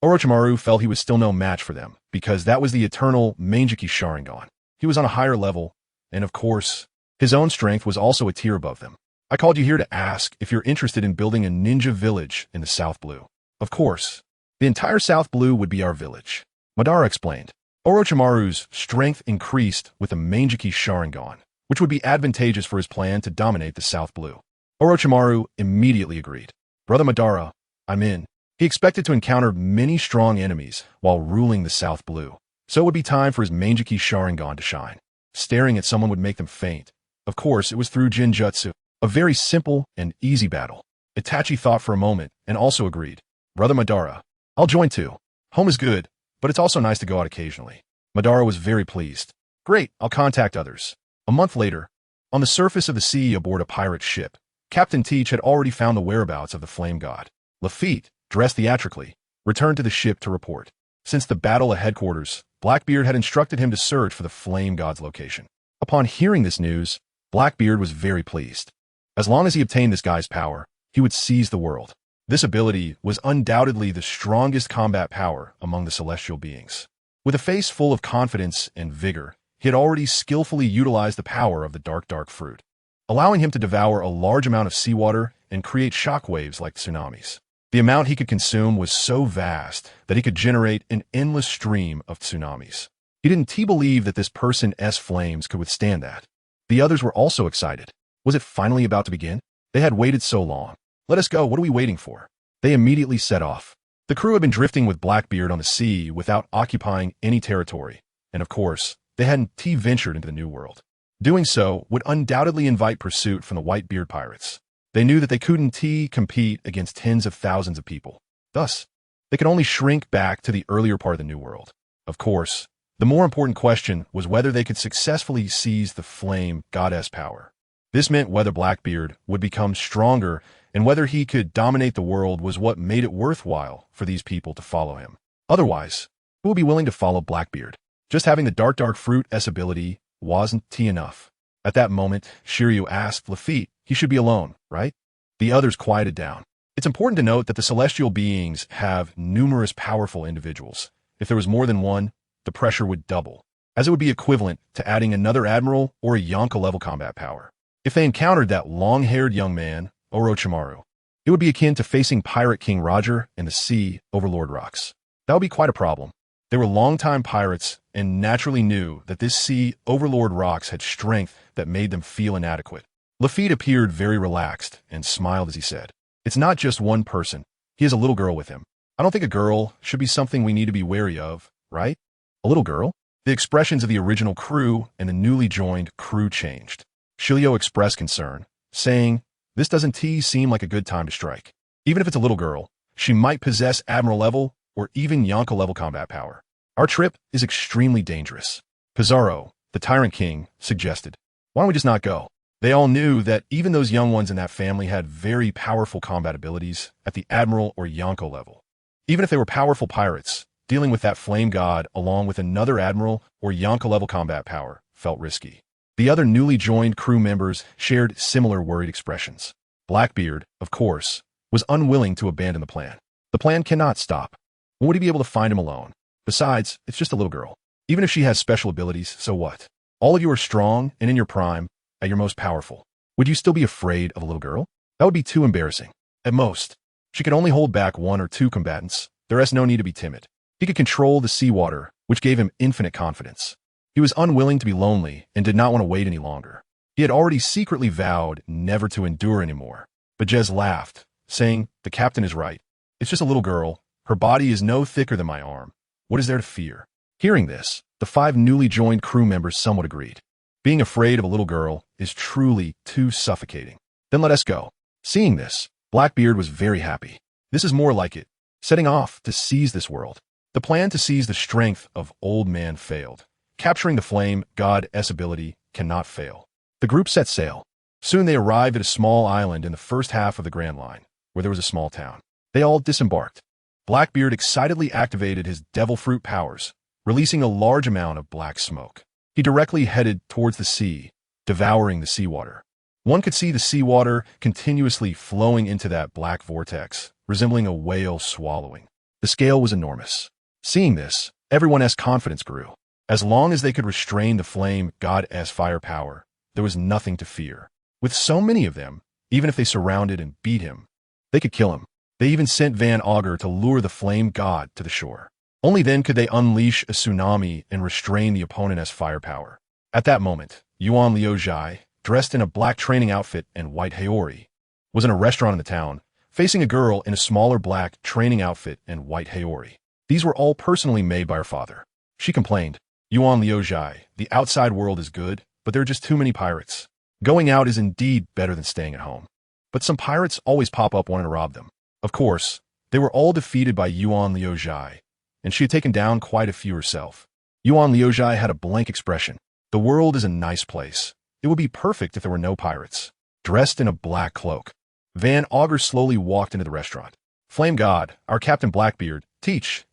Orochimaru felt he was still no match for them, because that was the eternal Mangekyou Sharingan. He was on a higher level, and of course, his own strength was also a tier above them. I called you here to ask if you're interested in building a ninja village in the South Blue. Of course, the entire South Blue would be our village. Madara explained. Orochimaru's strength increased with the Mangekyou Sharingan, which would be advantageous for his plan to dominate the South Blue. Orochimaru immediately agreed. Brother Madara, I'm in. He expected to encounter many strong enemies while ruling the South Blue, so it would be time for his Mangekyou Sharingan to shine. Staring at someone would make them faint. Of course, it was through Jinjutsu, a very simple and easy battle. Itachi thought for a moment and also agreed. Brother Madara, I'll join too. Home is good, but it's also nice to go out occasionally. Madara was very pleased. Great, I'll contact others. A month later, on the surface of the sea aboard a pirate ship, Captain Teach had already found the whereabouts of the Flame God. Lafitte, dressed theatrically, returned to the ship to report. Since the battle at headquarters, Blackbeard had instructed him to search for the Flame God's location. Upon hearing this news, Blackbeard was very pleased. As long as he obtained this guy's power, he would seize the world. This ability was undoubtedly the strongest combat power among the celestial beings. With a face full of confidence and vigor, he had already skillfully utilized the power of the dark fruit, allowing him to devour a large amount of seawater and create shockwaves like tsunamis. The amount he could consume was so vast that he could generate an endless stream of tsunamis. He didn't believe that this person's flames could withstand that. The others were also excited. Was it finally about to begin? They had waited so long. Let us go, what are we waiting for? They immediately set off. The crew had been drifting with Blackbeard on the sea without occupying any territory, and of course, they hadn't ventured into the New World. Doing so would undoubtedly invite pursuit from the Whitebeard pirates. They knew that they couldn't compete against tens of thousands of people. Thus, they could only shrink back to the earlier part of the New World. Of course, the more important question was whether they could successfully seize the Flame Goddess power. This meant whether Blackbeard would become stronger and whether he could dominate the world was what made it worthwhile for these people to follow him. Otherwise, who would be willing to follow Blackbeard? Just having the dark fruit S ability wasn't enough. At that moment, Shiryu asked Lafitte he should be alone, right? The others quieted down. It's important to note that the celestial beings have numerous powerful individuals. If there was more than one, the pressure would double, as it would be equivalent to adding another admiral or a Yonka-level combat power. If they encountered that long-haired young man, Orochimaru, it would be akin to facing Pirate King Roger and the Sea Overlord Rocks. That would be quite a problem. They were longtime pirates and naturally knew that this Sea Overlord Rocks had strength that made them feel inadequate. Lafitte appeared very relaxed and smiled as he said, "It's not just one person. He has a little girl with him. I don't think a girl should be something we need to be wary of, right?" A little girl? The expressions of the original crew and the newly joined crew changed. Shiryu expressed concern, saying, "This doesn't seem like a good time to strike. Even if it's a little girl, she might possess Admiral level or even Yonka level combat power. Our trip is extremely dangerous." Pizarro, the Tyrant King, suggested, "Why don't we just not go?" They all knew that even those young ones in that family had very powerful combat abilities at the Admiral or Yonko level. Even if they were powerful pirates, dealing with that flame god along with another Admiral or Yonka level combat power felt risky. The other newly joined crew members shared similar worried expressions. Blackbeard, of course, was unwilling to abandon the plan. The plan cannot stop. When would he be able to find him alone? Besides, it's just a little girl. Even if she has special abilities, so what? All of you are strong and in your prime, at your most powerful. Would you still be afraid of a little girl? That would be too embarrassing. At most, she could only hold back 1 or 2 combatants. There is no need to be timid. He could control the seawater, which gave him infinite confidence. He was unwilling to be lonely and did not want to wait any longer. He had already secretly vowed never to endure anymore. But Jez laughed, saying, "The captain is right. It's just a little girl. Her body is no thicker than my arm. What is there to fear?" Hearing this, the 5 newly joined crew members somewhat agreed. Being afraid of a little girl is truly too suffocating. Then let us go. Seeing this, Blackbeard was very happy. This is more like it, setting off to seize this world. The plan to seize the strength of Old Man failed. Capturing the Flame God S ability cannot fail. The group set sail. Soon they arrived at a small island in the first half of the Grand Line, where there was a small town. They all disembarked. Blackbeard excitedly activated his devil fruit powers, releasing a large amount of black smoke. He directly headed towards the sea, devouring the seawater. One could see the seawater continuously flowing into that black vortex, resembling a whale swallowing. The scale was enormous. Seeing this, everyone's confidence grew. As long as they could restrain the flame god-s firepower, there was nothing to fear. With so many of them, even if they surrounded and beat him, they could kill him. They even sent Van Augur to lure the flame god to the shore. Only then could they unleash a tsunami and restrain the opponent's firepower. At that moment, Yuan Liuzhai, dressed in a black training outfit and white haori, was in a restaurant in the town, facing a girl in a smaller black training outfit and white haori. These were all personally made by her father. She complained, "Yuan Liuzhai, the outside world is good, but there are just too many pirates. Going out is indeed better than staying at home. But some pirates always pop up wanting to rob them." Of course, they were all defeated by Yuan Liuzhai, and she had taken down quite a few herself. Yuan Liuzhai had a blank expression. The world is a nice place. It would be perfect if there were no pirates. Dressed in a black cloak, Van Augur slowly walked into the restaurant. "Flame God, our Captain Blackbeard,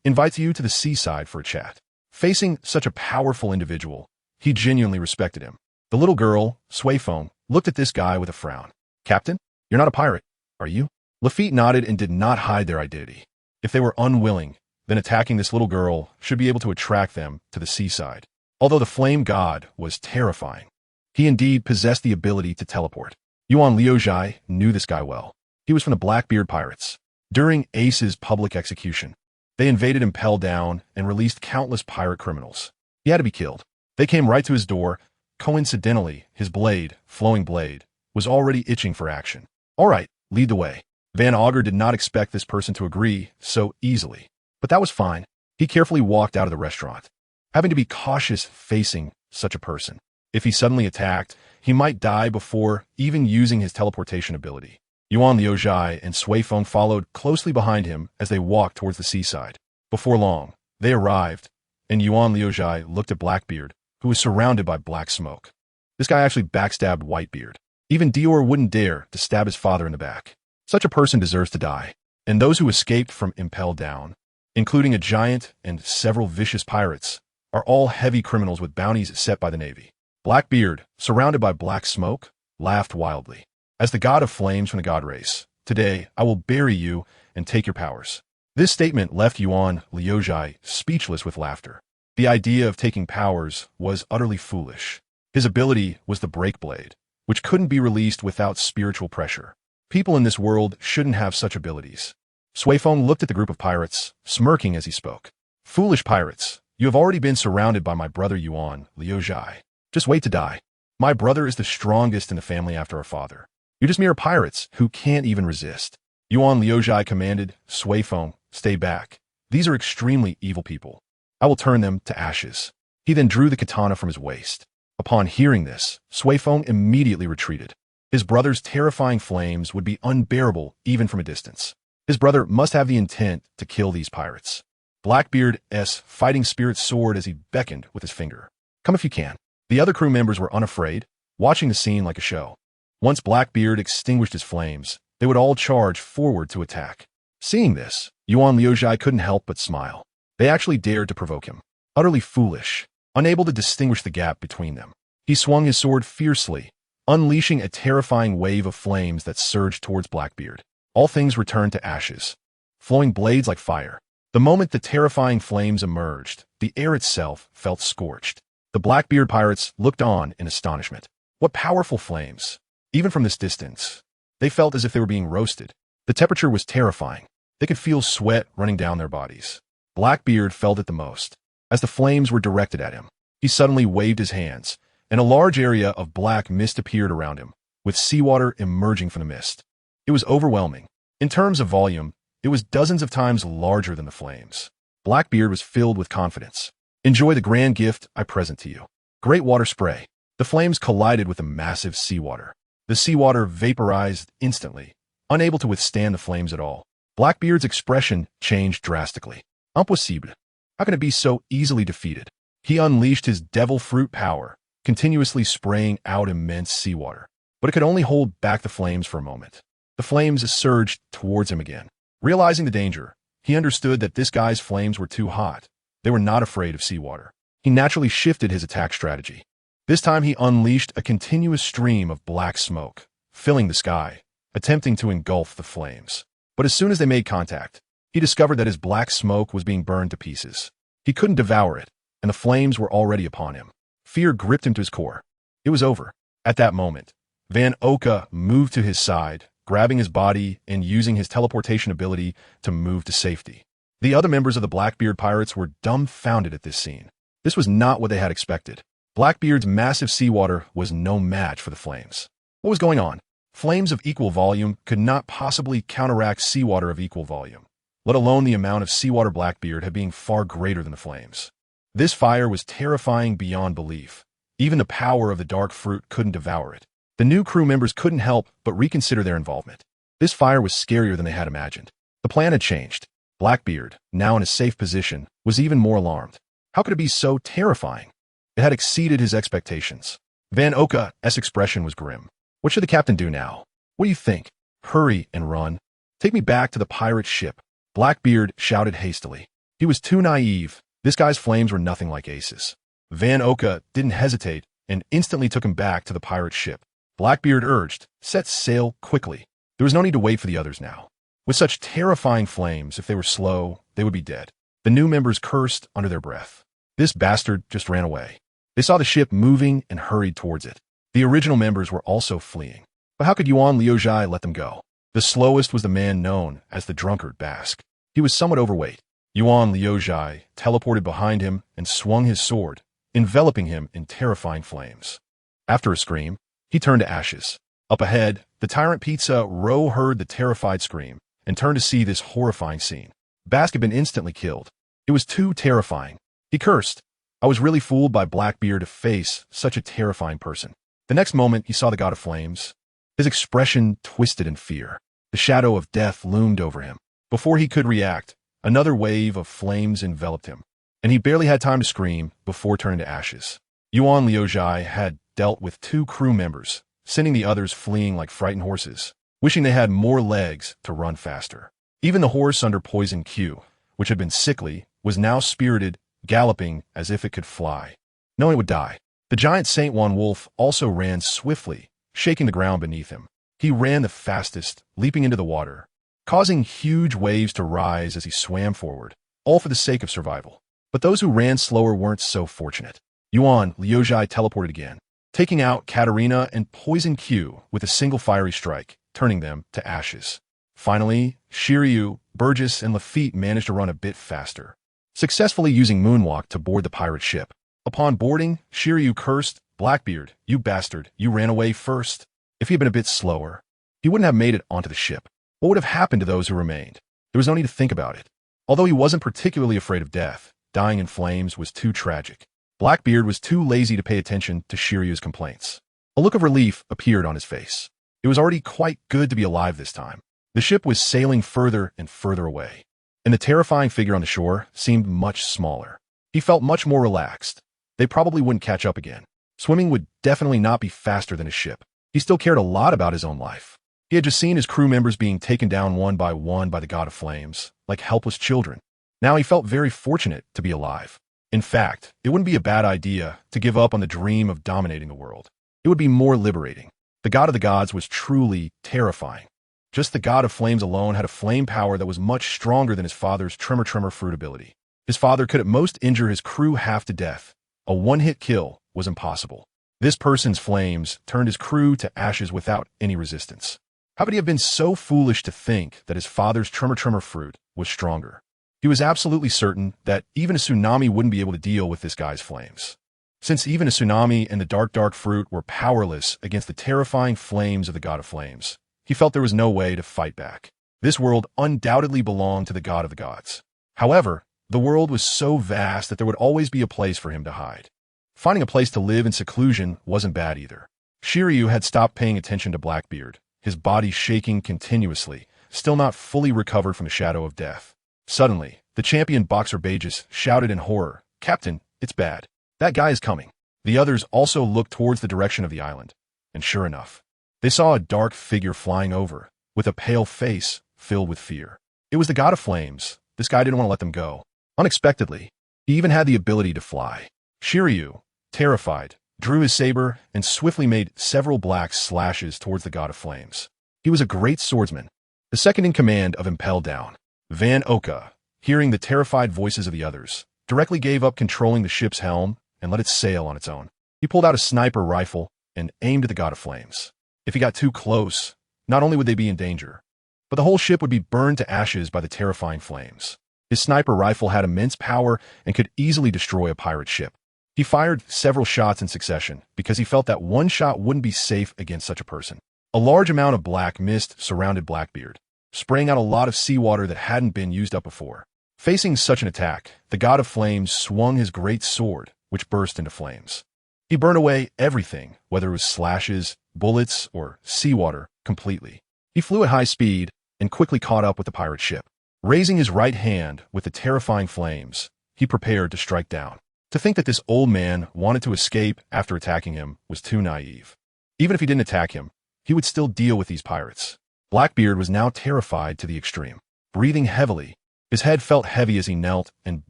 invites you to the seaside for a chat." Facing such a powerful individual, he genuinely respected him. The little girl, Suifeng, looked at this guy with a frown. "Captain, you're not a pirate, are you?" Lafitte nodded and did not hide their identity. If they were unwilling, then attacking this little girl should be able to attract them to the seaside. Although the flame god was terrifying, he indeed possessed the ability to teleport. Yuan Liuzhai knew this guy well. He was from the Blackbeard Pirates. During Ace's public execution, they invaded Impel Down and released countless pirate criminals. He had to be killed. They came right to his door. Coincidentally, his blade, flowing blade, was already itching for action. "All right, lead the way." Van Augur did not expect this person to agree so easily, but that was fine. He carefully walked out of the restaurant, having to be cautious facing such a person. If he suddenly attacked, he might die before even using his teleportation ability. Yuan Liuzhai and Suifeng followed closely behind him as they walked towards the seaside. Before long, they arrived, and Yuan Liuzhai looked at Blackbeard, who was surrounded by black smoke. This guy actually backstabbed Whitebeard. Even Dior wouldn't dare to stab his father in the back. Such a person deserves to die. And those who escaped from Impel Down, including a giant and several vicious pirates, are all heavy criminals with bounties set by the Navy. Blackbeard, surrounded by black smoke, laughed wildly. As the god of flames from the god race, today I will bury you and take your powers. This statement left Yuan Liuzhai speechless with laughter. The idea of taking powers was utterly foolish. His ability was the break blade, which couldn't be released without spiritual pressure. People in this world shouldn't have such abilities. Suifeng looked at the group of pirates, smirking as he spoke. Foolish pirates, you have already been surrounded by my brother Yuan Liuzhai. Just wait to die. My brother is the strongest in the family after our father. You're just mere pirates who can't even resist. Yuan Liuzhai commanded, Suifeng, stay back. These are extremely evil people. I will turn them to ashes. He then drew the katana from his waist. Upon hearing this, Suifeng immediately retreated. His brother's terrifying flames would be unbearable even from a distance. His brother must have the intent to kill these pirates. Blackbeard's fighting spirit soared as he beckoned with his finger. Come if you can. The other crew members were unafraid, watching the scene like a show. Once Blackbeard extinguished his flames, they would all charge forward to attack. Seeing this, Yuan Liuzhai couldn't help but smile. They actually dared to provoke him. Utterly foolish. Unable to distinguish the gap between them, he swung his sword fiercely, unleashing a terrifying wave of flames that surged towards Blackbeard. All things returned to ashes, flowing blades like fire. The moment the terrifying flames emerged, the air itself felt scorched. The Blackbeard pirates looked on in astonishment. What powerful flames! Even from this distance, they felt as if they were being roasted. The temperature was terrifying. They could feel sweat running down their bodies. Blackbeard felt it the most. As the flames were directed at him, he suddenly waved his hands, and a large area of black mist appeared around him, with seawater emerging from the mist. It was overwhelming. In terms of volume, it was dozens of times larger than the flames. Blackbeard was filled with confidence. Enjoy the grand gift I present to you. Great water spray. The flames collided with the massive seawater. The seawater vaporized instantly, unable to withstand the flames at all. Blackbeard's expression changed drastically. Impossible. How can it be so easily defeated? He unleashed his devil fruit power, continuously spraying out immense seawater. But it could only hold back the flames for a moment. The flames surged towards him again. Realizing the danger, he understood that this guy's flames were too hot. They were not afraid of seawater. He naturally shifted his attack strategy. This time he unleashed a continuous stream of black smoke, filling the sky, attempting to engulf the flames. But as soon as they made contact, he discovered that his black smoke was being burned to pieces. He couldn't devour it, and the flames were already upon him. Fear gripped him to his core. It was over. At that moment, Van Oka moved to his side, grabbing his body and using his teleportation ability to move to safety. The other members of the Blackbeard pirates were dumbfounded at this scene. This was not what they had expected. Blackbeard's massive seawater was no match for the flames. What was going on? Flames of equal volume could not possibly counteract seawater of equal volume, let alone the amount of seawater Blackbeard had being far greater than the flames. This fire was terrifying beyond belief. Even the power of the dark fruit couldn't devour it. The new crew members couldn't help but reconsider their involvement. This fire was scarier than they had imagined. The plan had changed. Blackbeard, now in a safe position, was even more alarmed. How could it be so terrifying? It had exceeded his expectations. Van Oka's expression was grim. What should the captain do now? What do you think? Hurry and run. Take me back to the pirate ship. Blackbeard shouted hastily. He was too naive. This guy's flames were nothing like Ace's. Van Oka didn't hesitate and instantly took him back to the pirate ship. Blackbeard urged, set sail quickly. There was no need to wait for the others now. With such terrifying flames, if they were slow, they would be dead. The new members cursed under their breath. This bastard just ran away. They saw the ship moving and hurried towards it. The original members were also fleeing. But how could Yuan Liuzhai let them go? The slowest was the man known as the drunkard Basque. He was somewhat overweight. Yuan Liuzhai teleported behind him and swung his sword, enveloping him in terrifying flames. After a scream, he turned to ashes. Up ahead, the tyrant Pizza Row heard the terrified scream and turned to see this horrifying scene. Basque had been instantly killed. It was too terrifying. He cursed. I was really fooled by Blackbeard to face such a terrifying person. The next moment, he saw the god of flames. His expression twisted in fear. The shadow of death loomed over him. Before he could react, another wave of flames enveloped him, and he barely had time to scream before turning to ashes. Yuan Liuzhai had dealt with two crew members sending the others fleeing like frightened horses, wishing they had more legs to run faster. Even the horse under Poison Q, which had been sickly, was now spirited, galloping as if it could fly, knowing it would die. The giant Saint Juan wolf also ran swiftly, shaking the ground beneath him. He ran the fastest, leaping into the water, causing huge waves to rise as he swam forward, all for the sake of survival. But those who ran slower weren't so fortunate. Yuan Liuzhai teleported again, taking out Katarina and Poison Q with a single fiery strike, turning them to ashes. Finally, Shiryu, Burgess, and Lafitte managed to run a bit faster, successfully using Moonwalk to board the pirate ship. Upon boarding, Shiryu cursed, "Blackbeard, you bastard, you ran away first. If he had been a bit slower, he wouldn't have made it onto the ship. What would have happened to those who remained? There was no need to think about it." Although he wasn't particularly afraid of death, dying in flames was too tragic. Blackbeard was too lazy to pay attention to Shiryu's complaints. A look of relief appeared on his face. It was already quite good to be alive this time. The ship was sailing further and further away, and the terrifying figure on the shore seemed much smaller. He felt much more relaxed. They probably wouldn't catch up again. Swimming would definitely not be faster than his ship. He still cared a lot about his own life. He had just seen his crew members being taken down one by the God of Flames, like helpless children. Now he felt very fortunate to be alive. In fact, it wouldn't be a bad idea to give up on the dream of dominating the world. It would be more liberating. The God of the Gods was truly terrifying. Just the God of Flames alone had a flame power that was much stronger than his father's Tremor fruit ability. His father could at most injure his crew half to death. A one-hit kill was impossible. This person's flames turned his crew to ashes without any resistance. How could he have been so foolish to think that his father's Tremor fruit was stronger? He was absolutely certain that even a tsunami wouldn't be able to deal with this guy's flames. Since even a tsunami and the dark fruit were powerless against the terrifying flames of the God of Flames, he felt there was no way to fight back. This world undoubtedly belonged to the God of the Gods. However, the world was so vast that there would always be a place for him to hide. Finding a place to live in seclusion wasn't bad either. Shiryu had stopped paying attention to Blackbeard, his body shaking continuously, still not fully recovered from the shadow of death. Suddenly, the champion boxer Bages shouted in horror, "Captain, it's bad. That guy is coming." The others also looked towards the direction of the island, and sure enough, they saw a dark figure flying over, with a pale face filled with fear. It was the God of Flames. This guy didn't want to let them go. Unexpectedly, he even had the ability to fly. Shiryu, terrified, drew his saber and swiftly made several black slashes towards the God of Flames. He was a great swordsman, the second in command of Impel Down. Van Oka, hearing the terrified voices of the others, directly gave up controlling the ship's helm and let it sail on its own. He pulled out a sniper rifle and aimed at the God of Flames. If he got too close, not only would they be in danger, but the whole ship would be burned to ashes by the terrifying flames. His sniper rifle had immense power and could easily destroy a pirate ship. He fired several shots in succession because he felt that one shot wouldn't be safe against such a person. A large amount of black mist surrounded Blackbeard, spraying out a lot of seawater that hadn't been used up before. Facing such an attack, the God of Flames swung his great sword, which burst into flames. He burned away everything, whether it was slashes, bullets, or seawater, completely. He flew at high speed and quickly caught up with the pirate ship. Raising his right hand with the terrifying flames, he prepared to strike down. To think that this old man wanted to escape after attacking him was too naive. Even if he didn't attack him, he would still deal with these pirates. Blackbeard was now terrified to the extreme. Breathing heavily, his head felt heavy as he knelt and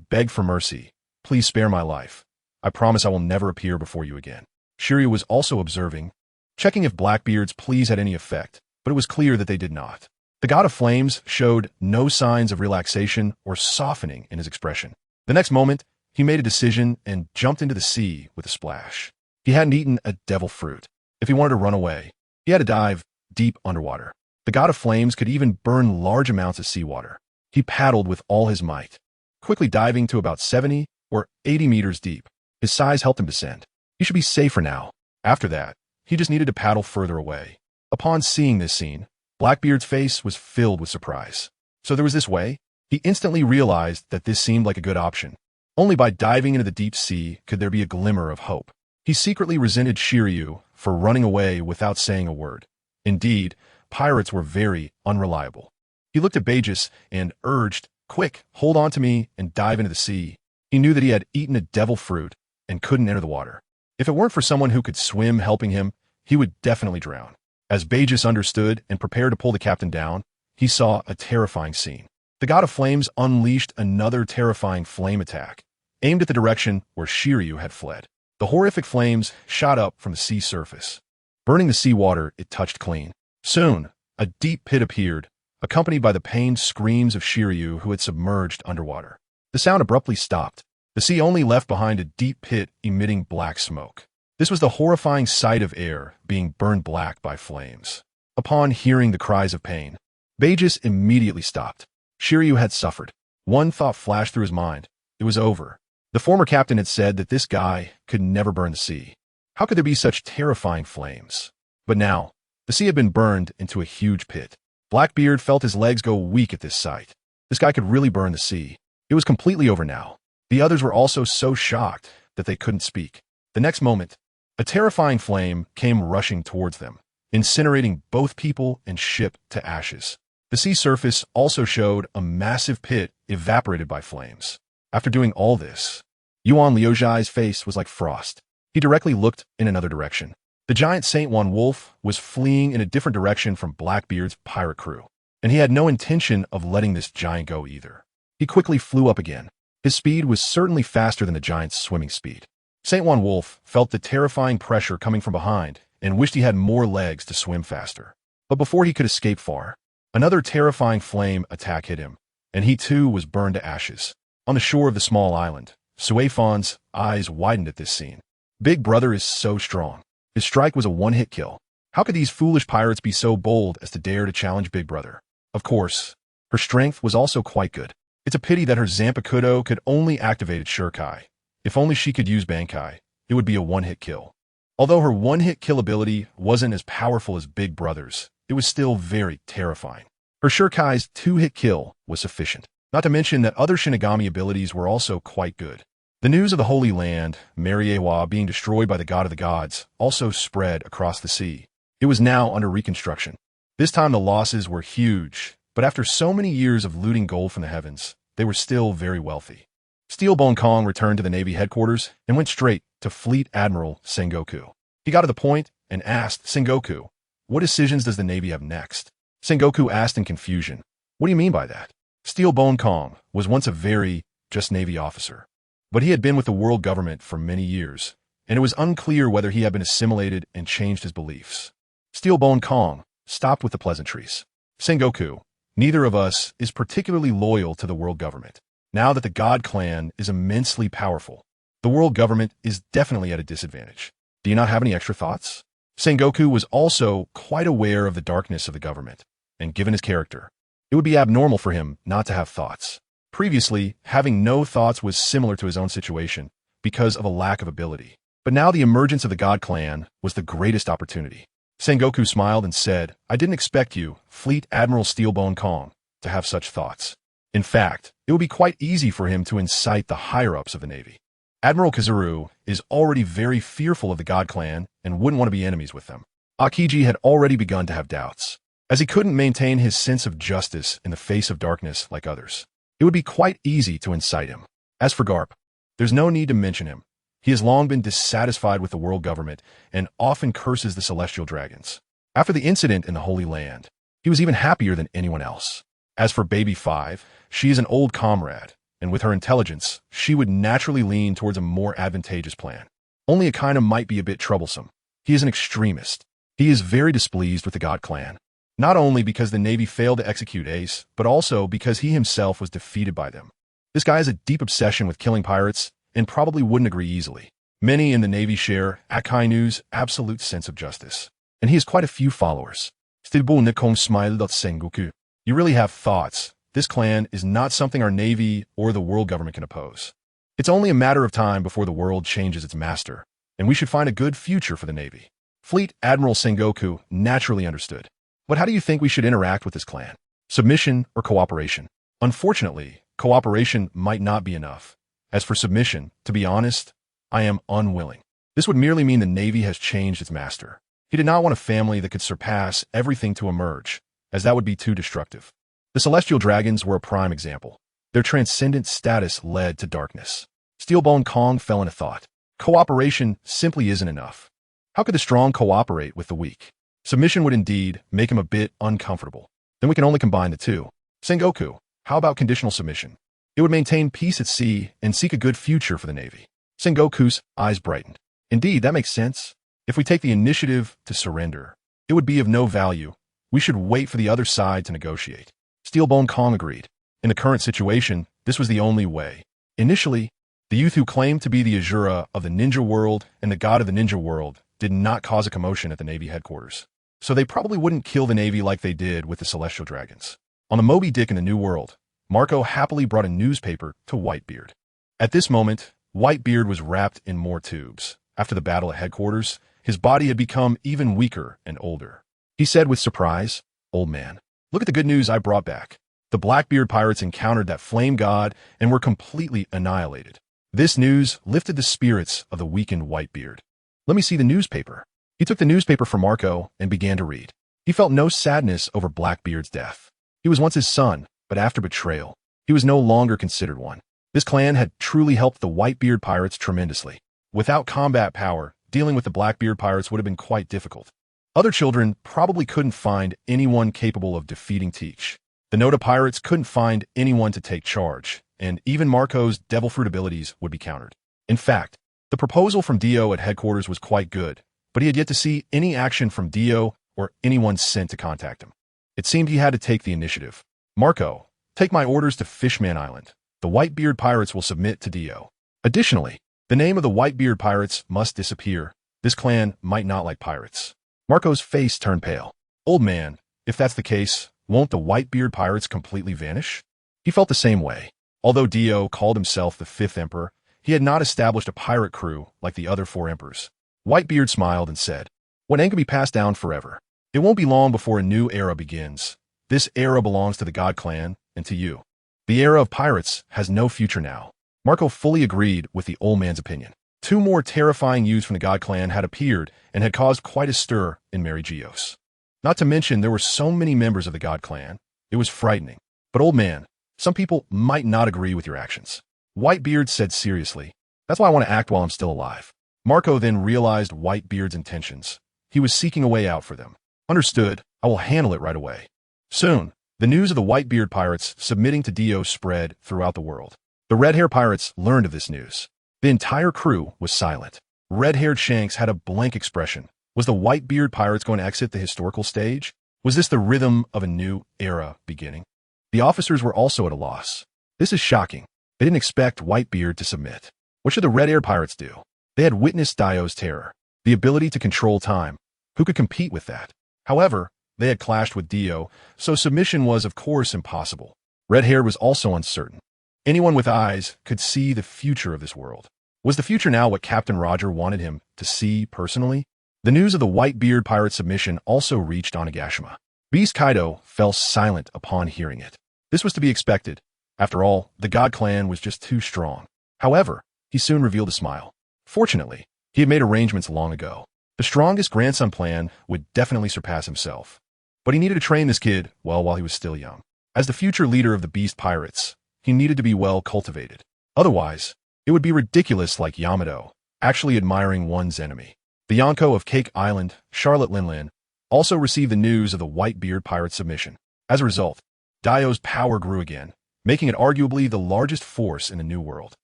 begged for mercy. "Please spare my life. I promise I will never appear before you again." Shiryu was also observing, checking if Blackbeard's pleas had any effect, but it was clear that they did not. The God of Flames showed no signs of relaxation or softening in his expression. The next moment, he made a decision and jumped into the sea with a splash. He hadn't eaten a devil fruit. If he wanted to run away, he had to dive deep underwater. The God of Flames could even burn large amounts of seawater. He paddled with all his might, quickly diving to about 70 or 80 meters deep. His size helped him descend. He should be safer now. After that, he just needed to paddle further away. Upon seeing this scene, Blackbeard's face was filled with surprise. So there was this way? He instantly realized that this seemed like a good option. Only by diving into the deep sea could there be a glimmer of hope. He secretly resented Shiryu for running away without saying a word. Indeed, pirates were very unreliable. He looked at Bages and urged, "Quick, hold on to me and dive into the sea." He knew that he had eaten a devil fruit and couldn't enter the water. If it weren't for someone who could swim helping him, he would definitely drown. As Baegis understood and prepared to pull the captain down, he saw a terrifying scene. The god of flames unleashed another terrifying flame attack, aimed at the direction where Shiryu had fled. The horrific flames shot up from the sea surface, burning the seawater it touched clean. Soon, a deep pit appeared, accompanied by the pained screams of Shiryu who had submerged underwater. The sound abruptly stopped. The sea only left behind a deep pit emitting black smoke. This was the horrifying sight of air being burned black by flames. Upon hearing the cries of pain, Baegis immediately stopped. Shiryu had suffered. One thought flashed through his mind. It was over. The former captain had said that this guy could never burn the sea. How could there be such terrifying flames? But now, the sea had been burned into a huge pit. Blackbeard felt his legs go weak at this sight. This guy could really burn the sea. It was completely over now. The others were also so shocked that they couldn't speak. The next moment, a terrifying flame came rushing towards them, incinerating both people and ship to ashes. The sea surface also showed a massive pit evaporated by flames. After doing all this, Yuan Liuji's face was like frost. He directly looked in another direction. The giant Saint Juan Wolf was fleeing in a different direction from Blackbeard's pirate crew, and he had no intention of letting this giant go either. He quickly flew up again. His speed was certainly faster than the giant's swimming speed. Saint Juan Wolf felt the terrifying pressure coming from behind and wished he had more legs to swim faster. But before he could escape far, another terrifying flame attack hit him, and he too was burned to ashes. On the shore of the small island, Suifan's eyes widened at this scene. Big Brother is so strong. His strike was a one-hit kill. How could these foolish pirates be so bold as to dare to challenge Big Brother? Of course, her strength was also quite good. It's a pity that her Zanpakuto could only activate its Shurikai. If only she could use Bankai, it would be a one-hit kill. Although her one-hit kill ability wasn't as powerful as Big Brother's, it was still very terrifying. Her Shurikai's two-hit kill was sufficient. Not to mention that other Shinigami abilities were also quite good. The news of the Holy Land, Mariewa, being destroyed by the God of the Gods, also spread across the sea. It was now under reconstruction. This time the losses were huge, but after so many years of looting gold from the heavens, they were still very wealthy. Steelbone Kong returned to the Navy headquarters and went straight to Fleet Admiral Sengoku. He got to the point and asked Sengoku, "What decisions does the Navy have next?" Sengoku asked in confusion, "What do you mean by that?" Steelbone Kong was once a very just Navy officer, but he had been with the world government for many years, and it was unclear whether he had been assimilated and changed his beliefs. Steelbone Kong stopped with the pleasantries. Sengoku, neither of us is particularly loyal to the world government. Now that the God Clan is immensely powerful, the world government is definitely at a disadvantage. Do you not have any extra thoughts? Sengoku was also quite aware of the darkness of the government, and given his character, it would be abnormal for him not to have thoughts. Previously, having no thoughts was similar to his own situation because of a lack of ability. But now the emergence of the God Clan was the greatest opportunity. Sengoku smiled and said, "I didn't expect you, Fleet Admiral Steelbone Kong, to have such thoughts. In fact, it would be quite easy for him to incite the higher-ups of the Navy. Admiral Kazuru is already very fearful of the God Clan and wouldn't want to be enemies with them." Akiji had already begun to have doubts, as he couldn't maintain his sense of justice in the face of darkness like others. It would be quite easy to incite him. As for Garp, there's no need to mention him. He has long been dissatisfied with the world government and often curses the celestial dragons. After the incident in the Holy Land, he was even happier than anyone else. As for Baby 5, she is an old comrade, and with her intelligence, she would naturally lean towards a more advantageous plan. Only Akaina might be a bit troublesome. He is an extremist. He is very displeased with the God Clan, not only because the Navy failed to execute Ace, but also because he himself was defeated by them. This guy has a deep obsession with killing pirates and probably wouldn't agree easily. Many in the Navy share Akainu's absolute sense of justice, and he has quite a few followers. Stibul smiled at Sengoku. You really have thoughts. This clan is not something our Navy or the world government can oppose. It's only a matter of time before the world changes its master, and we should find a good future for the Navy. Fleet Admiral Sengoku naturally understood. But how do you think we should interact with this clan? Submission or cooperation? Unfortunately, cooperation might not be enough. As for submission, to be honest, I am unwilling. This would merely mean the Navy has changed its master. He did not want a family that could surpass everything to emerge, as that would be too destructive. The celestial dragons were a prime example. Their transcendent status led to darkness. Steelbone Kong fell into thought. Cooperation simply isn't enough. How could the strong cooperate with the weak? Submission would indeed make him a bit uncomfortable. Then we can only combine the two. Sengoku, how about conditional submission? It would maintain peace at sea and seek a good future for the Navy. Sengoku's eyes brightened. Indeed, that makes sense. If we take the initiative to surrender, it would be of no value. We should wait for the other side to negotiate. Steelbone Kong agreed. In the current situation, this was the only way. Initially, the youth who claimed to be the Azura of the ninja world and the god of the ninja world did not cause a commotion at the Navy headquarters. So they probably wouldn't kill the Navy like they did with the Celestial Dragons. On the Moby Dick in the New World, Marco happily brought a newspaper to Whitebeard. At this moment, Whitebeard was wrapped in more tubes. After the battle at headquarters, his body had become even weaker and older. He said with surprise, "Old man, look at the good news I brought back. The Blackbeard pirates encountered that flame god and were completely annihilated." This news lifted the spirits of the weakened Whitebeard. "Let me see the newspaper." He took the newspaper from Marco and began to read. He felt no sadness over Blackbeard's death. He was once his son, but after betrayal, he was no longer considered one. This clan had truly helped the Whitebeard pirates tremendously. Without combat power, dealing with the Blackbeard pirates would have been quite difficult. Other children probably couldn't find anyone capable of defeating Teach. The Noda pirates couldn't find anyone to take charge, and even Marco's devil fruit abilities would be countered. In fact, the proposal from Dio at headquarters was quite good, but he had yet to see any action from Dio or anyone sent to contact him. It seemed he had to take the initiative. "Marco, take my orders to Fishman Island. The Whitebeard pirates will submit to Dio. Additionally, the name of the Whitebeard pirates must disappear. This clan might not like pirates." Marco's face turned pale. "Old man, if that's the case, won't the Whitebeard pirates completely vanish?" He felt the same way. Although Dio called himself the Fifth Emperor, he had not established a pirate crew like the other four emperors. Whitebeard smiled and said, "What ain't can be passed down forever. It won't be long before a new era begins. This era belongs to the God Clan and to you. The era of pirates has no future now." Marco fully agreed with the old man's opinion. Two more terrifying youths from the God Clan had appeared and had caused quite a stir in Mary Geos. Not to mention there were so many members of the God Clan. It was frightening. "But old man, some people might not agree with your actions." Whitebeard said seriously, "That's why I want to act while I'm still alive." Marco then realized Whitebeard's intentions. He was seeking a way out for them. "Understood. I will handle it right away." Soon, the news of the Whitebeard pirates submitting to Dio spread throughout the world. The red-hair pirates learned of this news. The entire crew was silent. Red-haired Shanks had a blank expression. Was the Whitebeard pirates going to exit the historical stage? Was this the rhythm of a new era beginning? The officers were also at a loss. This is shocking. They didn't expect Whitebeard to submit. What should the red-haired pirates do? They had witnessed Dio's terror, the ability to control time. Who could compete with that? However, they had clashed with Dio, so submission was of course impossible. Red-hair was also uncertain. Anyone with eyes could see the future of this world. Was the future now what Captain Roger wanted him to see personally? The news of the Whitebeard pirate submission also reached Onigashima. Beast Kaido fell silent upon hearing it. This was to be expected. After all, the God Clan was just too strong. However, he soon revealed a smile. Fortunately, he had made arrangements long ago. The strongest grandson plan would definitely surpass himself. But he needed to train this kid while he was still young. As the future leader of the Beast Pirates, he needed to be well cultivated. Otherwise, it would be ridiculous like Yamato, actually admiring one's enemy. The Yonko of Cake Island, Charlotte Linlin, also received the news of the Whitebeard pirate submission. As a result, Dio's power grew again, making it arguably the largest force in the New World.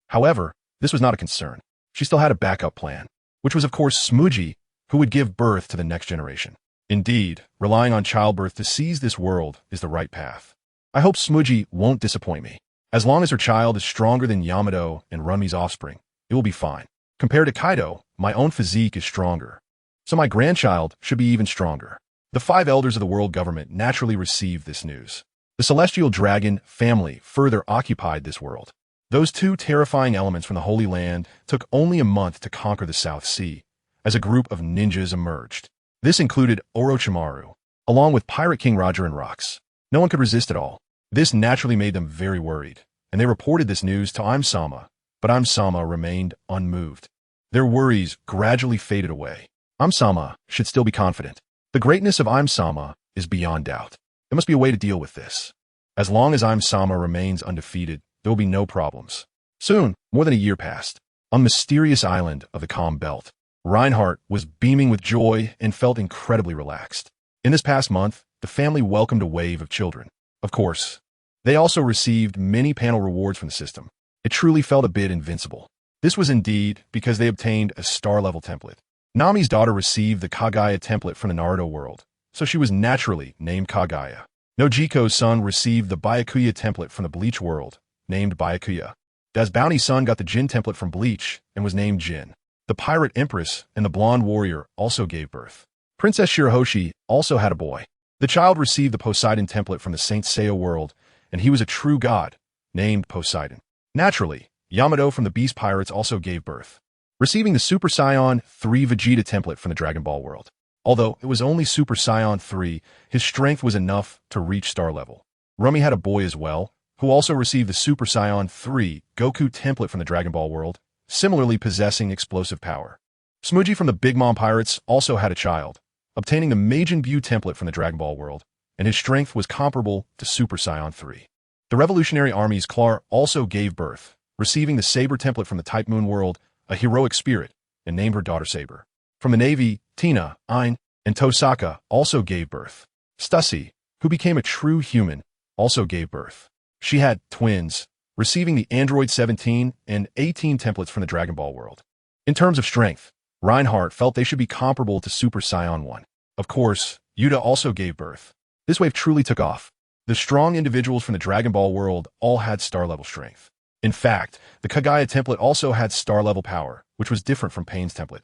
However, this was not a concern. She still had a backup plan, which was of course Smooji, who would give birth to the next generation. Indeed, relying on childbirth to seize this world is the right path. I hope Smooji won't disappoint me. As long as her child is stronger than Yamato and Runmi's offspring, it will be fine. Compared to Kaido, my own physique is stronger. So my grandchild should be even stronger. The 5 elders of the world government naturally received this news. The celestial dragon family further occupied this world. Those 2 terrifying elements from the Holy Land took only a month to conquer the South Sea, as a group of ninjas emerged. This included Orochimaru, along with Pirate King Roger and Rox. No one could resist it all. This naturally made them very worried, and they reported this news to Im-sama, but Im-sama remained unmoved. Their worries gradually faded away. Im-sama should still be confident. The greatness of Im-sama is beyond doubt. There must be a way to deal with this. As long as Im-sama remains undefeated, there will be no problems. Soon, more than a year passed. On the mysterious island of the Calm Belt, Reinhardt was beaming with joy and felt incredibly relaxed. In this past month, the family welcomed a wave of children. Of course, they also received many panel rewards from the system. It truly felt a bit invincible. This was indeed because they obtained a star-level template. Nami's daughter received the Kaguya template from the Naruto world, so she was naturally named Kaguya. Nojiko's son received the Byakuya template from the Bleach world, named Byakuya. Daz Bounty's son got the Jin template from Bleach and was named Jin. The Pirate Empress and the Blonde Warrior also gave birth. Princess Shirahoshi also had a boy. The child received the Poseidon template from the Saint Seiya world, and he was a true god, named Poseidon. Naturally, Yamato from the Beast Pirates also gave birth, receiving the Super Saiyan 3 Vegeta template from the Dragon Ball world. Although it was only Super Saiyan 3, his strength was enough to reach star level. Rumi had a boy as well, who also received the Super Saiyan 3 Goku template from the Dragon Ball world, similarly possessing explosive power. Smooji from the Big Mom Pirates also had a child, obtaining the Majin Buu template from the Dragon Ball world, and his strength was comparable to Super Saiyan 3. The Revolutionary Army's Klar also gave birth, receiving the Saber template from the Type Moon world, a heroic spirit, and named her daughter Saber. From the Navy, Tina, Ain, and Tosaka also gave birth. Stussy, who became a true human, also gave birth. She had twins, receiving the Android 17 and 18 templates from the Dragon Ball world. In terms of strength, Reinhardt felt they should be comparable to Super Saiyan 1. Of course, Yuta also gave birth. This wave truly took off. The strong individuals from the Dragon Ball world all had star-level strength. In fact, the Kaguya template also had star-level power, which was different from Pain's template,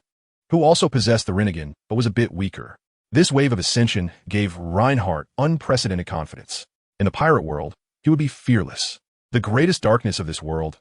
who also possessed the Rinnegan, but was a bit weaker. This wave of ascension gave Reinhardt unprecedented confidence. In the pirate world, he would be fearless. The greatest darkness of this world,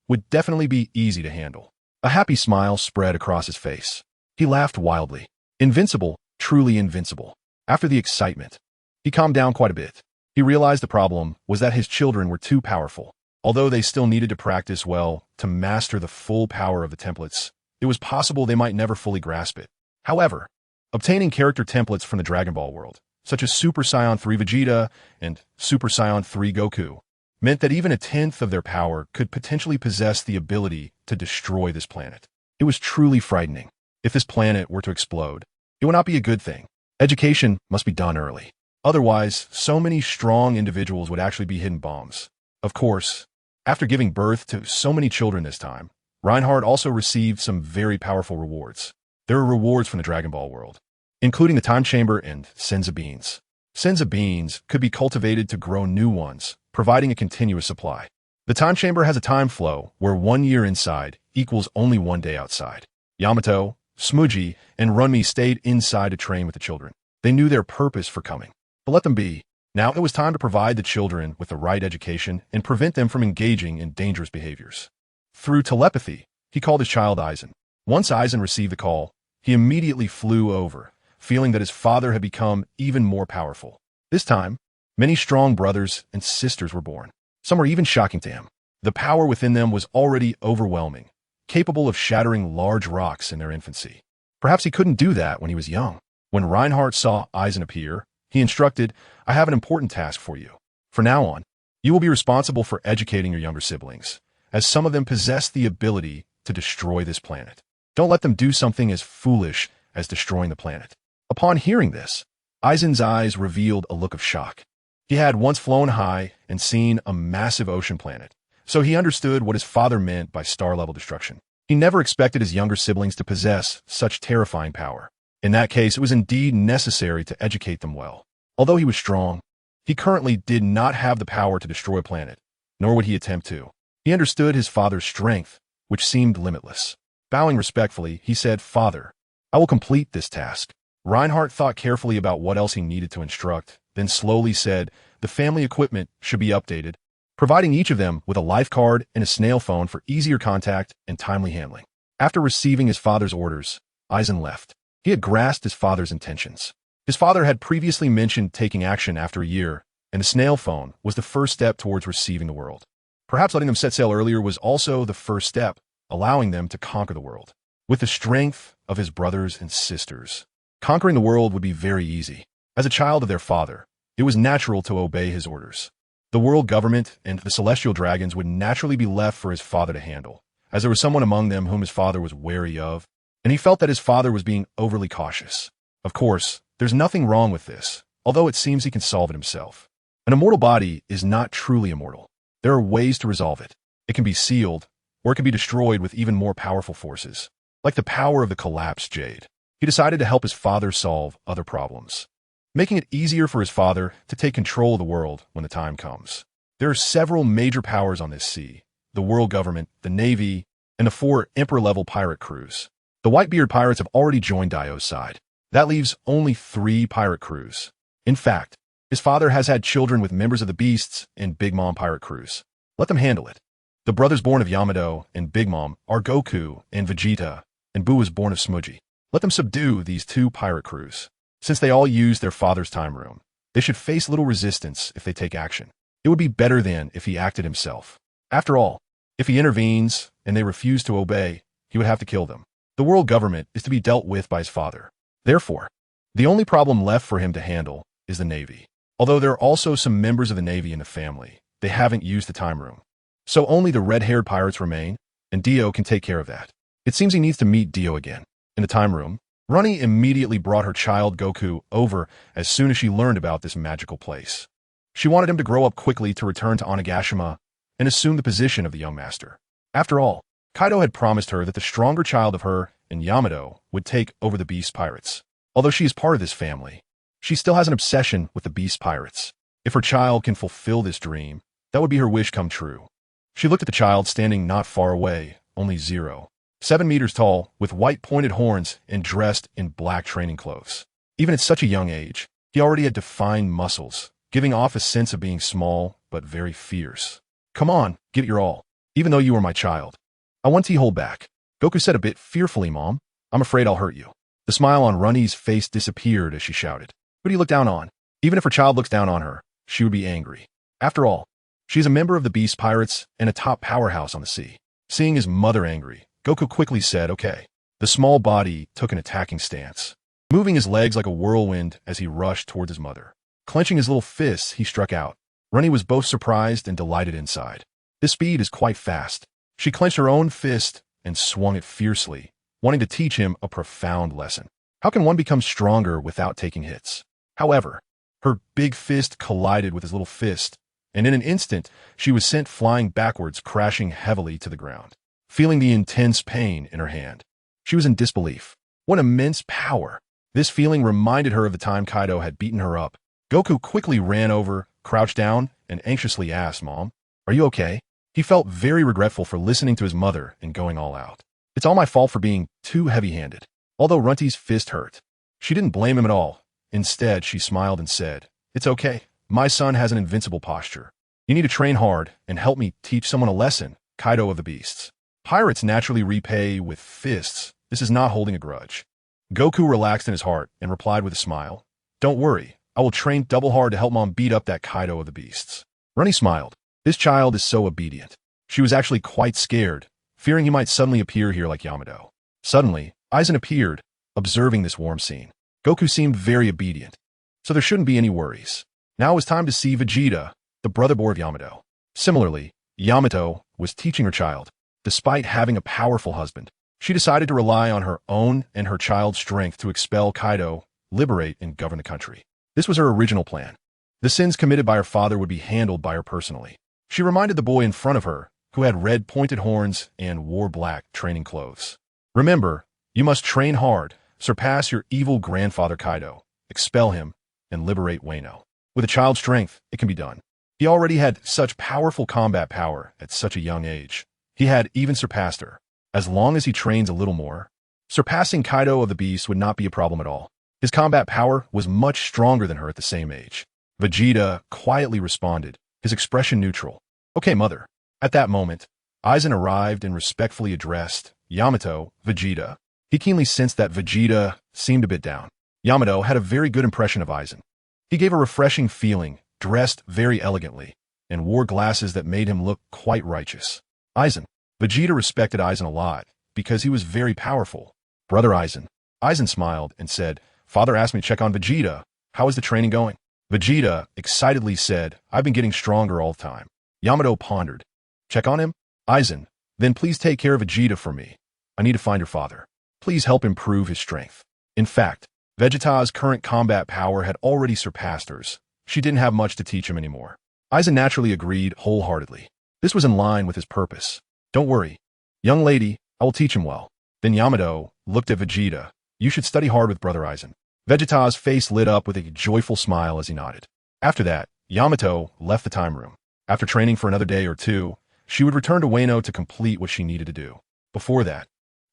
would definitely be easy to handle. A happy smile spread across his face. He laughed wildly. Invincible, truly invincible. After the excitement, he calmed down quite a bit. He realized the problem was that his children were too powerful. Although they still needed to practice well to master the full power of the templates, it was possible they might never fully grasp it. However, obtaining character templates from the Dragon Ball world, such as Super Saiyan 3 Vegeta and Super Saiyan 3 Goku, meant that even a tenth of their power could potentially possess the ability to destroy this planet. It was truly frightening. If this planet were to explode, it would not be a good thing. Education must be done early. Otherwise, so many strong individuals would actually be hidden bombs. Of course, after giving birth to so many children this time, Reinhardt also received some very powerful rewards. There were rewards from the Dragon Ball world, including the Time Chamber and Senza Beans. Senza Beans could be cultivated to grow new ones, providing a continuous supply. The Time Chamber has a time flow where 1 year inside equals only 1 day outside. Yamato, Smooji, and Runmi stayed inside to train with the children. They knew their purpose for coming, but let them be. Now it was time to provide the children with the right education and prevent them from engaging in dangerous behaviors. Through telepathy, he called his child Aizen. Once Aizen received the call, he immediately flew over, feeling that his father had become even more powerful. This time, many strong brothers and sisters were born. Some were even shocking to him. The power within them was already overwhelming, capable of shattering large rocks in their infancy. Perhaps he couldn't do that when he was young. When Reinhardt saw Aizen appear, he instructed, "I have an important task for you. From now on, you will be responsible for educating your younger siblings, as some of them possess the ability to destroy this planet. Don't let them do something as foolish as destroying the planet." Upon hearing this, Aizen's eyes revealed a look of shock. He had once flown high and seen a massive ocean planet, so he understood what his father meant by star-level destruction. He never expected his younger siblings to possess such terrifying power. In that case, it was indeed necessary to educate them well. Although he was strong, he currently did not have the power to destroy a planet, nor would he attempt to. He understood his father's strength, which seemed limitless. Bowing respectfully, he said, "Father, I will complete this task." Reinhardt thought carefully about what else he needed to instruct, then slowly said, "The family equipment should be updated, providing each of them with a life card and a snail phone for easier contact and timely handling." After receiving his father's orders, Aizen left. He had grasped his father's intentions. His father had previously mentioned taking action after a year, and the snail phone was the first step towards receiving the world. Perhaps letting them set sail earlier was also the first step, allowing them to conquer the world. With the strength of his brothers and sisters, conquering the world would be very easy. As a child of their father, it was natural to obey his orders. The world government and the celestial dragons would naturally be left for his father to handle, as there was someone among them whom his father was wary of. and he felt that his father was being overly cautious. Of course, there's nothing wrong with this, although it seems he can solve it himself. An immortal body is not truly immortal. There are ways to resolve it. It can be sealed, or it can be destroyed with even more powerful forces, like the power of the collapsed jade. He decided to help his father solve other problems, making it easier for his father to take control of the world when the time comes. There are several major powers on this sea: the world government, the navy, and the 4 emperor-level pirate crews. The Whitebeard pirates have already joined Dio's side. That leaves only 3 pirate crews. In fact, his father has had children with members of the Beasts and Big Mom pirate crews. Let them handle it. The brothers born of Yamato and Big Mom are Goku and Vegeta, and Buu is born of Smudgy. Let them subdue these 2 pirate crews. Since they all use their father's time rune, they should face little resistance if they take action. It would be better than if he acted himself. After all, if he intervenes and they refuse to obey, he would have to kill them. The world government is to be dealt with by his father. Therefore, the only problem left for him to handle is the navy. Although there are also some members of the navy in the family, they haven't used the time rune. So only the red-haired pirates remain, and Dio can take care of that. It seems he needs to meet Dio again. In the time room, Runny immediately brought her child Goku over as soon as she learned about this magical place. She wanted him to grow up quickly to return to Onigashima and assume the position of the young master. After all, Kaido had promised her that the stronger child of her and Yamato would take over the Beast Pirates. Although she is part of this family, she still has an obsession with the Beast Pirates. If her child can fulfill this dream, that would be her wish come true. She looked at the child standing not far away, only 7 meters tall, with white pointed horns and dressed in black training clothes. Even at such a young age, he already had defined muscles, giving off a sense of being small but very fierce. Come on, give it your all, even though you are my child. I want to hold back. Goku said a bit fearfully, Mom. I'm afraid I'll hurt you. The smile on Runny's face disappeared as she shouted. Who do you look down on? Even if her child looks down on her, she would be angry. After all, she's a member of the Beast Pirates and a top powerhouse on the sea. Seeing his mother angry, Goku quickly said, okay. The small body took an attacking stance, moving his legs like a whirlwind as he rushed towards his mother. Clenching his little fists, he struck out. Runny was both surprised and delighted inside. This speed is quite fast. She clenched her own fist and swung it fiercely, wanting to teach him a profound lesson. How can one become stronger without taking hits? However, her big fist collided with his little fist, and in an instant, she was sent flying backwards, crashing heavily to the ground. Feeling the intense pain in her hand, she was in disbelief. What immense power! This feeling reminded her of the time Kaido had beaten her up. Goku quickly ran over, crouched down, and anxiously asked, Mom, are you okay? He felt very regretful for listening to his mother and going all out. It's all my fault for being too heavy-handed. Although Runty's fist hurt, she didn't blame him at all. Instead, she smiled and said, it's okay. My son has an invincible posture. You need to train hard and help me teach someone a lesson, Kaido of the Beasts. Pirates naturally repay with fists. This is not holding a grudge. Goku relaxed in his heart and replied with a smile, don't worry. I will train double hard to help Mom beat up that Kaido of the Beasts. Runny smiled. This child is so obedient. She was actually quite scared, fearing he might suddenly appear here like Yamato. Suddenly, Aizen appeared, observing this warm scene. Goku seemed very obedient, so there shouldn't be any worries. Now it was time to see Vegeta, the brother boy of Yamato. Similarly, Yamato was teaching her child. Despite having a powerful husband, she decided to rely on her own and her child's strength to expel Kaido, liberate, and govern the country. This was her original plan. The sins committed by her father would be handled by her personally. She reminded the boy in front of her, who had red pointed horns and wore black training clothes. Remember, you must train hard, surpass your evil grandfather Kaido, expel him, and liberate Wano. With a child's strength, it can be done. He already had such powerful combat power at such a young age. He had even surpassed her. As long as he trains a little more, surpassing Kaido of the Beast would not be a problem at all. His combat power was much stronger than her at the same age. Vegeta quietly responded, his expression neutral. Okay, mother. At that moment, Aizen arrived and respectfully addressed Yamato, Vegeta. He keenly sensed that Vegeta seemed a bit down. Yamato had a very good impression of Aizen. He gave a refreshing feeling, dressed very elegantly, and wore glasses that made him look quite righteous. Aizen. Vegeta respected Aizen a lot, because he was very powerful. Brother Aizen. Aizen smiled and said, Father asked me to check on Vegeta. How is the training going? Vegeta excitedly said, I've been getting stronger all the time. Yamato pondered. Check on him? Aizen. Then please take care of Vegeta for me. I need to find your father. please help improve his strength. In fact, Vegeta's current combat power had already surpassed hers. She didn't have much to teach him anymore. Aizen naturally agreed wholeheartedly. This was in line with his purpose. Don't worry, young lady, I will teach him well. Then Yamato looked at Vegeta. You should study hard with Brother Aizen. Vegeta's face lit up with a joyful smile as he nodded. After that, Yamato left the time room. After training for another day or two, she would return to Wano to complete what she needed to do. Before that,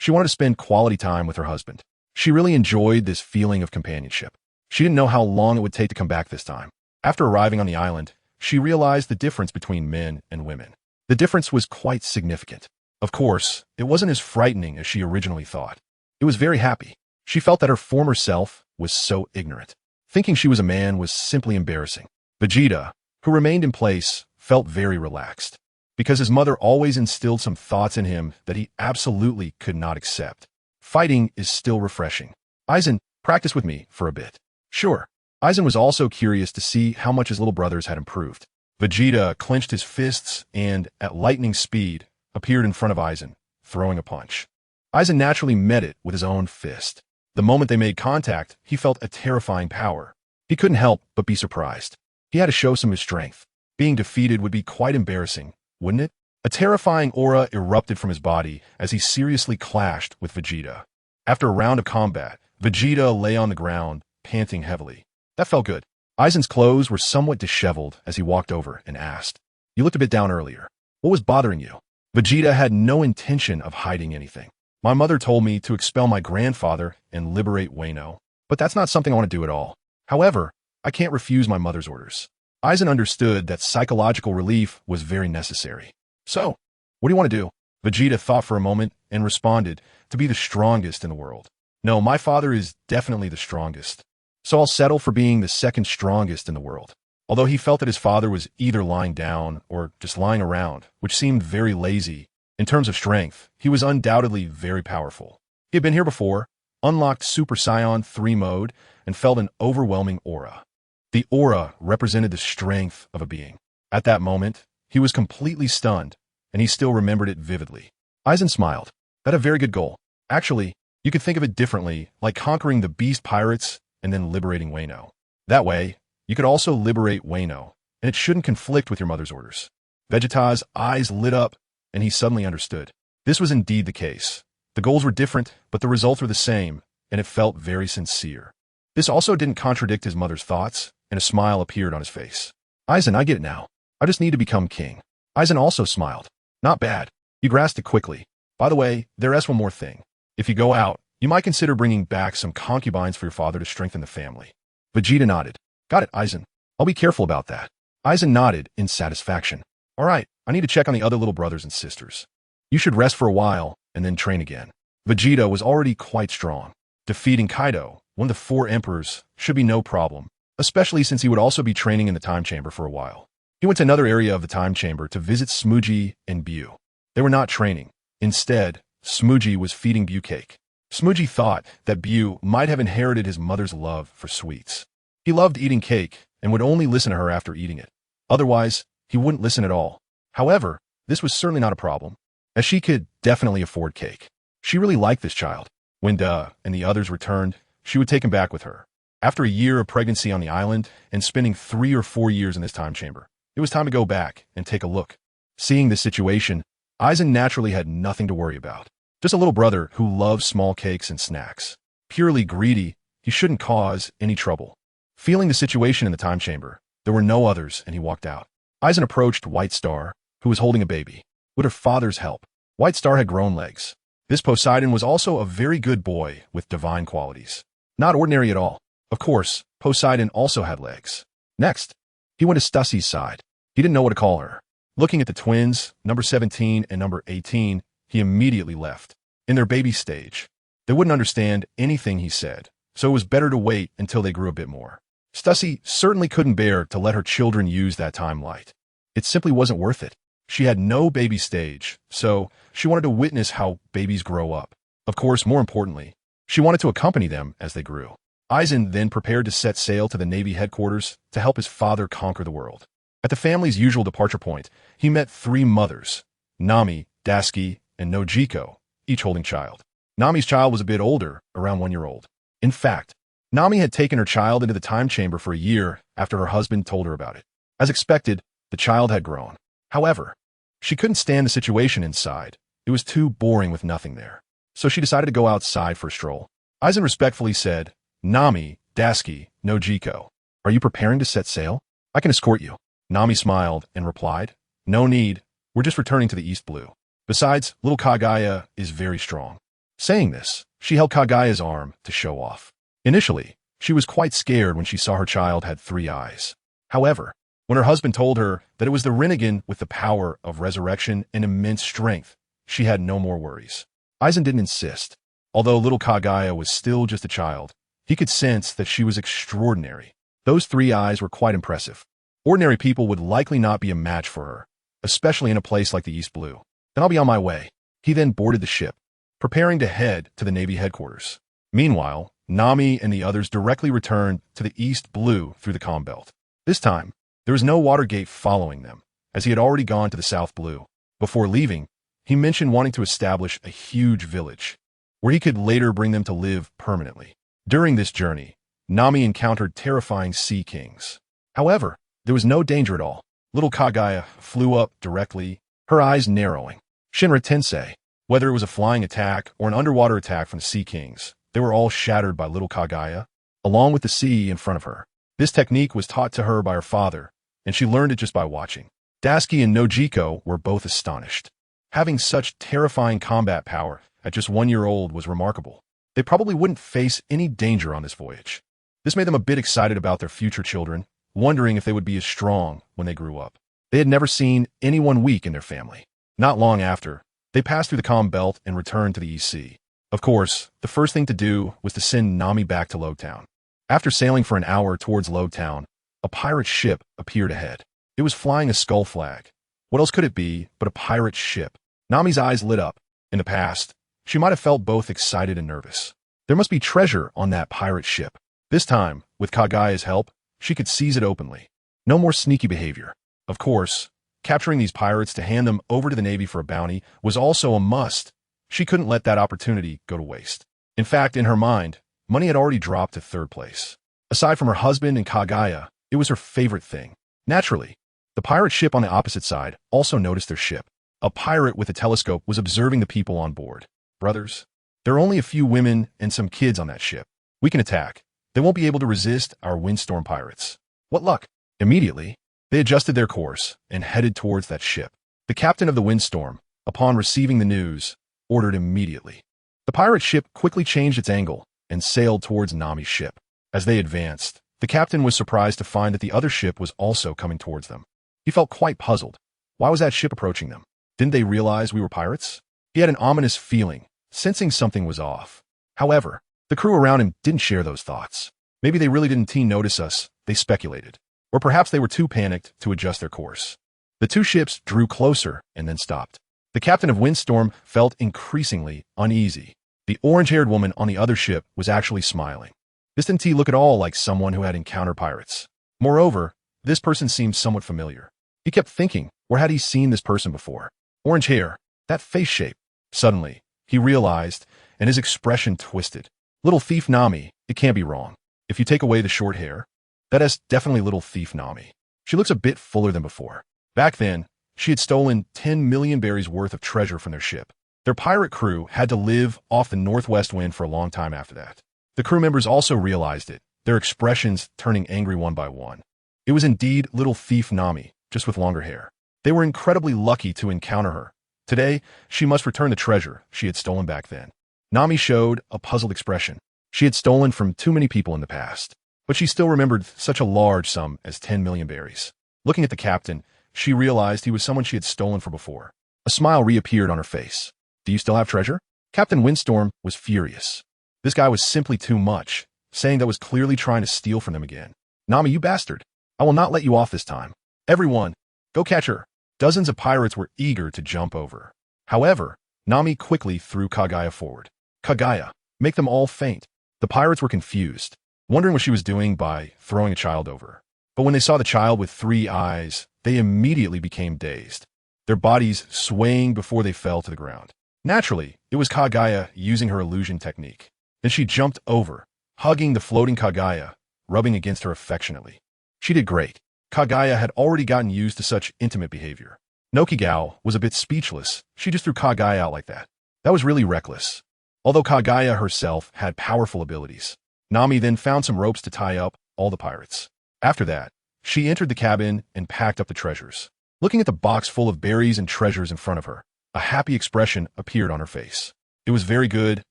she wanted to spend quality time with her husband. She really enjoyed this feeling of companionship. She didn't know how long it would take to come back this time. After arriving on the island, she realized the difference between men and women. The difference was quite significant. Of course, it wasn't as frightening as she originally thought. It was very happy. She felt that her former self was so ignorant. Thinking she was a man was simply embarrassing. Vegeta, who remained in place, felt very relaxed, because his mother always instilled some thoughts in him that he absolutely could not accept. Fighting is still refreshing. Aizen, practice with me for a bit. Sure. Aizen was also curious to see how much his little brothers had improved. Vegeta clenched his fists and, at lightning speed, appeared in front of Aizen, throwing a punch. Aizen naturally met it with his own fist. The moment they made contact, he felt a terrifying power. He couldn't help but be surprised. He had to show some of his strength. Being defeated would be quite embarrassing, wouldn't it? A terrifying aura erupted from his body as he seriously clashed with Vegeta. After a round of combat, Vegeta lay on the ground, panting heavily. That felt good. Aizen's clothes were somewhat disheveled as he walked over and asked, "You looked a bit down earlier. What was bothering you?" Vegeta had no intention of hiding anything. My mother told me to expel my grandfather and liberate Wano, but that's not something I want to do at all. However, I can't refuse my mother's orders. Aizen understood that psychological relief was very necessary. So, what do you want to do? Vegeta thought for a moment and responded, to be the strongest in the world. No, my father is definitely the strongest. So I'll settle for being the second strongest in the world. Although he felt that his father was either lying down or just lying around, which seemed very lazy. In terms of strength, he was undoubtedly very powerful. He had been here before, unlocked Super Saiyan 3 mode, and felt an overwhelming aura. The aura represented the strength of a being. At that moment, he was completely stunned, and he still remembered it vividly. Aizen smiled. That's a very good goal. Actually, you could think of it differently, like conquering the beast pirates and then liberating Wano. That way, you could also liberate Wano, and it shouldn't conflict with your mother's orders. Vegeta's eyes lit up, and he suddenly understood. This was indeed the case. The goals were different, but the results were the same, and it felt very sincere. This also didn't contradict his mother's thoughts, and a smile appeared on his face. Aizen, I get it now. I just need to become king. Aizen also smiled. Not bad. You grasped it quickly. By the way, there's one more thing. If you go out, you might consider bringing back some concubines for your father to strengthen the family. Vegeta nodded. Got it, Aizen. I'll be careful about that. Aizen nodded in satisfaction. All right, I need to check on the other little brothers and sisters. You should rest for a while and then train again. Vegeta was already quite strong. Defeating Kaido, one of the 4 emperors, should be no problem, especially since he would also be training in the time chamber for a while. He went to another area of the time chamber to visit Smooji and Buu. They were not training. Instead, Smooji was feeding Buu cake. Smooji thought that Buu might have inherited his mother's love for sweets. He loved eating cake and would only listen to her after eating it. Otherwise, he wouldn't listen at all. However, this was certainly not a problem, as she could definitely afford cake. She really liked this child. When Da and the others returned, she would take him back with her. After a year of pregnancy on the island and spending 3 or 4 years in this time chamber, it was time to go back and take a look. Seeing this situation, Aizen naturally had nothing to worry about. Just a little brother who loved small cakes and snacks. Purely greedy, he shouldn't cause any trouble. Feeling the situation in the time chamber, there were no others, and he walked out. Aizen approached White Star, who was holding a baby. With her father's help, White Star had grown legs. This Poseidon was also a very good boy with divine qualities. Not ordinary at all. Of course, Poseidon also had legs. Next, he went to Stussie's side. He didn't know what to call her. Looking at the twins, number 17 and number 18, he immediately left. In their baby stage, they wouldn't understand anything he said, so it was better to wait until they grew a bit more. Stussie certainly couldn't bear to let her children use that time light. It simply wasn't worth it. She had no baby stage, so she wanted to witness how babies grow up. Of course, more importantly, she wanted to accompany them as they grew. Aizen then prepared to set sail to the Navy headquarters to help his father conquer the world. At the family's usual departure point, he met 3 mothers, Nami, Daisuke, and Nojiko, each holding child. Nami's child was a bit older, around 1 year old. In fact, Nami had taken her child into the time chamber for a year after her husband told her about it. As expected, the child had grown. However, she couldn't stand the situation inside. It was too boring with nothing there. So she decided to go outside for a stroll. Aizen respectfully said, "Nami, Daski, no Jiko. Are you preparing to set sail? I can escort you." Nami smiled and replied, "No need. We're just returning to the East Blue. Besides, little Kagaya is very strong." Saying this, she held Kagaya's arm to show off. Initially, she was quite scared when she saw her child had 3 eyes. However, when her husband told her that it was the Rinnegan with the power of resurrection and immense strength, she had no more worries. Aizen didn't insist. Although little Kagaya was still just a child, he could sense that she was extraordinary. Those 3 eyes were quite impressive. Ordinary people would likely not be a match for her, especially in a place like the East Blue. "Then I'll be on my way." He then boarded the ship, preparing to head to the Navy headquarters. Meanwhile, Nami and the others directly returned to the East Blue through the comm belt. This time, there was no water gate following them, as he had already gone to the South Blue. Before leaving, he mentioned wanting to establish a huge village, where he could later bring them to live permanently. During this journey, Nami encountered terrifying sea kings. However, there was no danger at all. Little Kagaya flew up directly, her eyes narrowing. Shinra Tensei, whether it was a flying attack or an underwater attack from the sea kings, they were all shattered by little Kagaya, along with the sea in front of her. This technique was taught to her by her father, and she learned it just by watching. Daski and Nojiko were both astonished. Having such terrifying combat power at just 1 year old was remarkable. They probably wouldn't face any danger on this voyage. This made them a bit excited about their future children, wondering if they would be as strong when they grew up. They had never seen anyone weak in their family. Not long after, they passed through the comm belt and returned to the East Sea. Of course, the first thing to do was to send Nami back to Lowtown. After sailing for an hour towards Lowtown, a pirate ship appeared ahead. It was flying a skull flag. What else could it be but a pirate ship? Nami's eyes lit up. In the past, she might have felt both excited and nervous. There must be treasure on that pirate ship. This time, with Kagaya's help, she could seize it openly. No more sneaky behavior. Of course, capturing these pirates to hand them over to the Navy for a bounty was also a must. She couldn't let that opportunity go to waste. In fact, in her mind, money had already dropped to 3rd place. Aside from her husband and Kagaya, it was her favorite thing. Naturally, the pirate ship on the opposite side also noticed their ship. A pirate with a telescope was observing the people on board. "Brothers, there are only a few women and some kids on that ship. We can attack. They won't be able to resist our windstorm pirates. What luck!" Immediately, they adjusted their course and headed towards that ship. The captain of the windstorm, upon receiving the news, ordered immediately. The pirate ship quickly changed its angle and sailed towards Nami's ship. As they advanced, the captain was surprised to find that the other ship was also coming towards them. He felt quite puzzled. Why was that ship approaching them? Didn't they realize we were pirates? He had an ominous feeling, sensing something was off. However, the crew around him didn't share those thoughts. Maybe they really didn't notice us, they speculated. Or perhaps they were too panicked to adjust their course. The 2 ships drew closer and then stopped. The captain of Windstorm felt increasingly uneasy. The orange-haired woman on the other ship was actually smiling. This didn't look at all like someone who had encountered pirates. Moreover, this person seemed somewhat familiar. He kept thinking, where had he seen this person before? Orange hair, that face shape. Suddenly, he realized, and his expression twisted. Little thief Nami, it can't be wrong. If you take away the short hair, that is definitely little thief Nami. She looks a bit fuller than before. Back then, she had stolen 10 million berries worth of treasure from their ship. Their pirate crew had to live off the northwest wind for a long time after that. The crew members also realized it, their expressions turning angry one by one. It was indeed little thief Nami, just with longer hair. They were incredibly lucky to encounter her. Today, she must return the treasure she had stolen back then. Nami showed a puzzled expression. She had stolen from too many people in the past, but she still remembered such a large sum as 10 million berries. Looking at the captain, she realized he was someone she had stolen from before. A smile reappeared on her face. "Do you still have treasure?" Captain Windstorm was furious. This guy was simply too much, saying that was clearly trying to steal from them again. "Nami, you bastard. I will not let you off this time. Everyone, go catch her." Dozens of pirates were eager to jump over. However, Nami quickly threw Kagaya forward. "Kagaya, make them all faint." The pirates were confused, wondering what she was doing by throwing a child over. But when they saw the child with 3 eyes, they immediately became dazed, their bodies swaying before they fell to the ground. Naturally, it was Kagaya using her illusion technique. Then she jumped over, hugging the floating Kagaya, rubbing against her affectionately. She did great. Kagaya had already gotten used to such intimate behavior. Nokigao was a bit speechless. She just threw Kagaya out like that. That was really reckless. Although Kagaya herself had powerful abilities. Nami then found some ropes to tie up all the pirates. After that, she entered the cabin and packed up the treasures. Looking at the box full of berries and treasures in front of her, a happy expression appeared on her face. It was very good,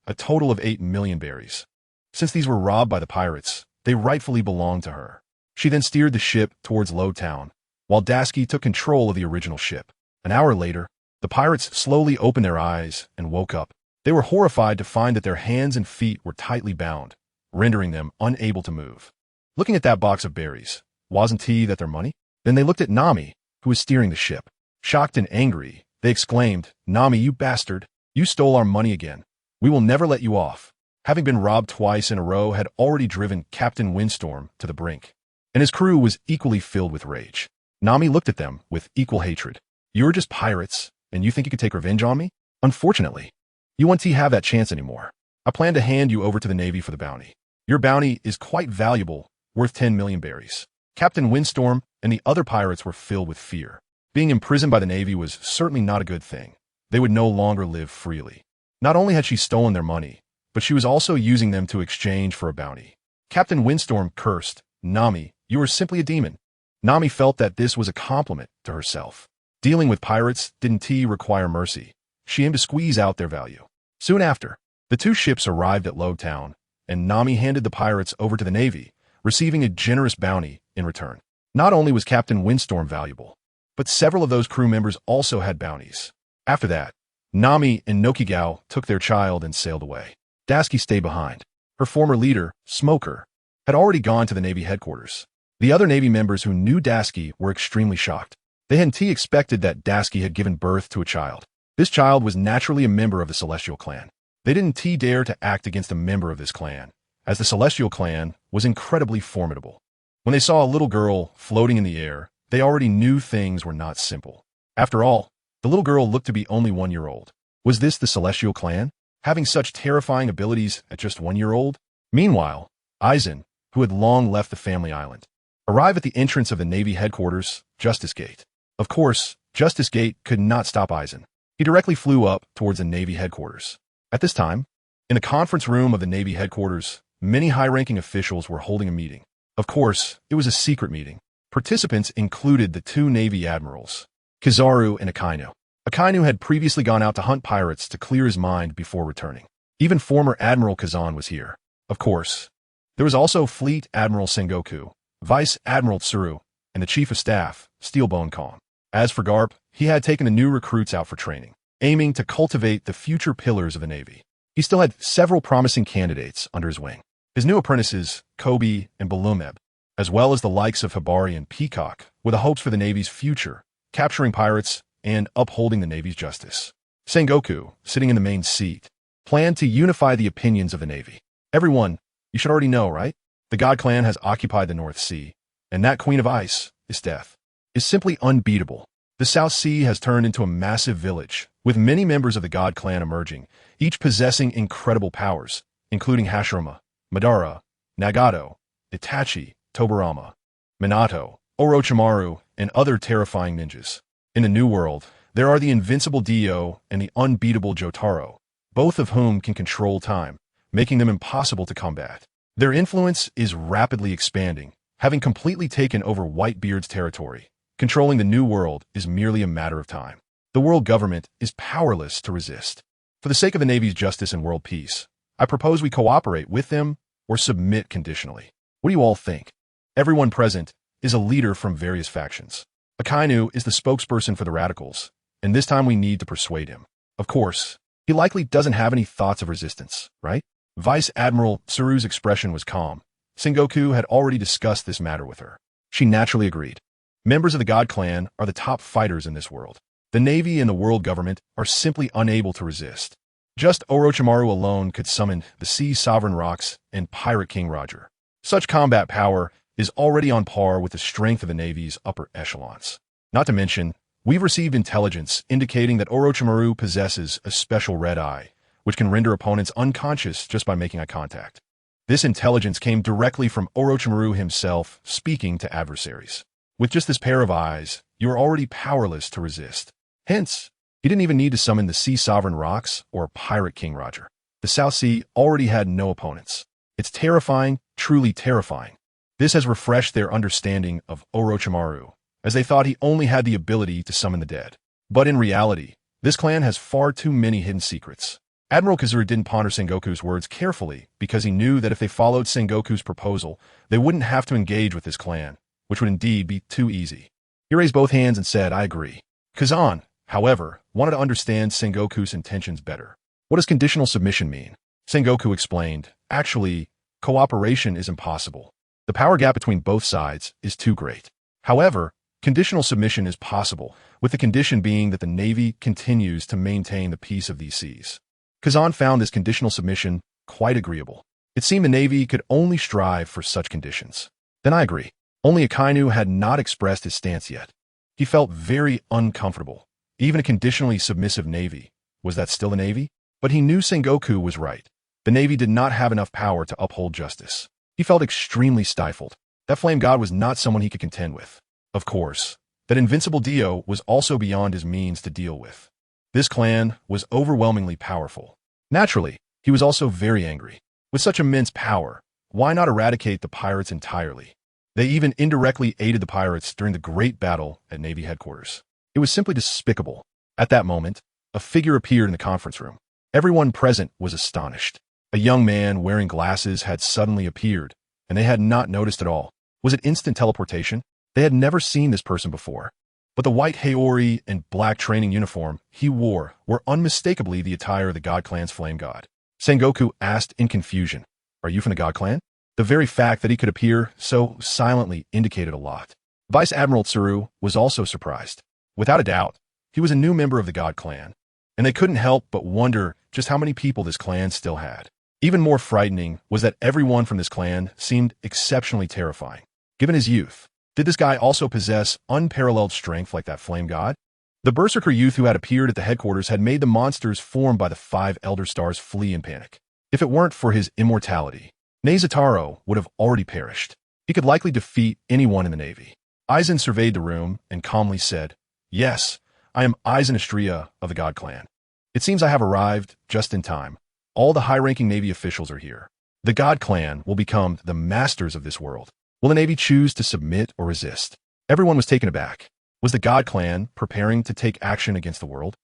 a total of 8 million berries. Since these were robbed by the pirates, they rightfully belonged to her. She then steered the ship towards Low Town, while Dasky took control of the original ship. An hour later, the pirates slowly opened their eyes and woke up. They were horrified to find that their hands and feet were tightly bound, rendering them unable to move. Looking at that box of berries, wasn't he that their money? Then they looked at Nami, who was steering the ship. Shocked and angry, they exclaimed, "Nami, you bastard! You stole our money again. We will never let you off." Having been robbed twice in a row had already driven Captain Windstorm to the brink, and his crew was equally filled with rage. Nami looked at them with equal hatred. "You're just pirates, and you think you could take revenge on me? Unfortunately, you won't have that chance anymore. I plan to hand you over to the Navy for the bounty. Your bounty is quite valuable, worth 10 million berries." Captain Windstorm and the other pirates were filled with fear. Being imprisoned by the Navy was certainly not a good thing. They would no longer live freely. Not only had she stolen their money, but she was also using them to exchange for a bounty. Captain Windstorm cursed, "Nami, you are simply a demon." Nami felt that this was a compliment to herself. Dealing with pirates didn't require mercy. She aimed to squeeze out their value. Soon after, the two ships arrived at Low Town, and Nami handed the pirates over to the Navy, receiving a generous bounty in return. Not only was Captain Windstorm valuable, but several of those crew members also had bounties. After that, Nami and Nokigao took their child and sailed away. Dasky stayed behind. Her former leader, Smoker, had already gone to the Navy headquarters. The other Navy members who knew Dasky were extremely shocked. They hadn't expected that Dasky had given birth to a child. This child was naturally a member of the Celestial Clan. They didn't dare to act against a member of this clan, as the Celestial Clan was incredibly formidable. When they saw a little girl floating in the air, they already knew things were not simple. After all, the little girl looked to be only 1 year old. Was this the Celestial Clan, having such terrifying abilities at just 1 year old? Meanwhile, Aizen, who had long left the family island, arrived at the entrance of the Navy headquarters, Justice Gate. Of course, Justice Gate could not stop Aizen. He directly flew up towards the Navy headquarters. At this time, in the conference room of the Navy headquarters, many high-ranking officials were holding a meeting. Of course, it was a secret meeting. Participants included the two Navy admirals, Kizaru and Akainu. Akainu had previously gone out to hunt pirates to clear his mind before returning. Even former Admiral Kazan was here. Of course, there was also Fleet Admiral Sengoku, Vice Admiral Tsuru, and the Chief of Staff, Steelbone Kong. As for Garp, he had taken the new recruits out for training, aiming to cultivate the future pillars of the Navy. He still had several promising candidates under his wing. His new apprentices, Kobe and Balumeb, as well as the likes of Hibari and Peacock, were the hopes for the Navy's future, capturing pirates and upholding the Navy's justice. Sengoku, sitting in the main seat, planned to unify the opinions of the Navy. Everyone, you should already know, right? The God Clan has occupied the North Sea, and that Queen of Ice, Isteth, is simply unbeatable. The South Sea has turned into a massive village, with many members of the God Clan emerging, each possessing incredible powers, including Hashirama, Madara, Nagato, Itachi, Tobarama, Minato, Orochimaru, and other terrifying ninjas. In the New World, there are the invincible Dio and the unbeatable Jotaro, both of whom can control time, making them impossible to combat. Their influence is rapidly expanding, having completely taken over Whitebeard's territory. Controlling the New World is merely a matter of time. The world government is powerless to resist. For the sake of the Navy's justice and world peace, I propose we cooperate with them or submit conditionally. What do you all think? Everyone present is a leader from various factions. Akainu is the spokesperson for the radicals, and this time we need to persuade him. Of course, he likely doesn't have any thoughts of resistance, right? Vice Admiral Tsuru's expression was calm. Sengoku had already discussed this matter with her. She naturally agreed. Members of the God Clan are the top fighters in this world. The Navy and the world government are simply unable to resist. Just Orochimaru alone could summon the Sea Sovereign Rocks and Pirate King Roger. Such combat power is already on par with the strength of the Navy's upper echelons. Not to mention, We've received intelligence indicating that Orochimaru possesses a special red eye, which can render opponents unconscious just by making eye contact. This intelligence came directly from Orochimaru himself speaking to adversaries. With just this pair of eyes, you are already powerless to resist. Hence, he didn't even need to summon the Sea Sovereign Rocks or Pirate King Roger. The South Sea already had no opponents. It's terrifying, truly terrifying. This has refreshed their understanding of Orochimaru, as they thought he only had the ability to summon the dead. But in reality, this clan has far too many hidden secrets. Admiral Kazura didn't ponder Sengoku's words carefully because he knew that if they followed Sengoku's proposal, they wouldn't have to engage with this clan, which would indeed be too easy. He raised both hands and said, "I agree." Kazan, however, wanted to understand Sengoku's intentions better. What does conditional submission mean? Sengoku explained, "Actually, cooperation is impossible. The power gap between both sides is too great. However, conditional submission is possible, with the condition being that the Navy continues to maintain the peace of these seas." Kazan found this conditional submission quite agreeable. It seemed the Navy could only strive for such conditions. Then I agree. Only Akainu had not expressed his stance yet. He felt very uncomfortable. Even a conditionally submissive Navy. Was that still the Navy? But he knew Sengoku was right. The Navy did not have enough power to uphold justice. He felt extremely stifled. That flame god was not someone he could contend with. Of course, that invincible Dio was also beyond his means to deal with. This clan was overwhelmingly powerful. Naturally, he was also very angry. With such immense power, why not eradicate the pirates entirely? They even indirectly aided the pirates during the great battle at Navy headquarters. It was simply despicable. At that moment, a figure appeared in the conference room. Everyone present was astonished. A young man wearing glasses had suddenly appeared, and they had not noticed at all. Was it instant teleportation? They had never seen this person before. But the white Haori and black training uniform he wore were unmistakably the attire of the God Clan's flame god. Sengoku asked in confusion, "Are you from the God Clan?" The very fact that he could appear so silently indicated a lot. Vice Admiral Tsuru was also surprised. Without a doubt, he was a new member of the God Clan, and they couldn't help but wonder just how many people this clan still had. Even more frightening was that everyone from this clan seemed exceptionally terrifying. Given his youth, did this guy also possess unparalleled strength like that flame god? The berserker youth who had appeared at the headquarters had made the monsters formed by the 5 Elder Stars flee in panic. If it weren't for his immortality, Neizataro would have already perished. He could likely defeat anyone in the Navy. Aizen surveyed the room and calmly said, "Yes, I am Aizen Estrella of the God Clan. It seems I have arrived just in time. All the high-ranking Navy officials are here. The God Clan will become the masters of this world. Will the Navy choose to submit or resist?" Everyone was taken aback. Was the God Clan preparing to take action against the world?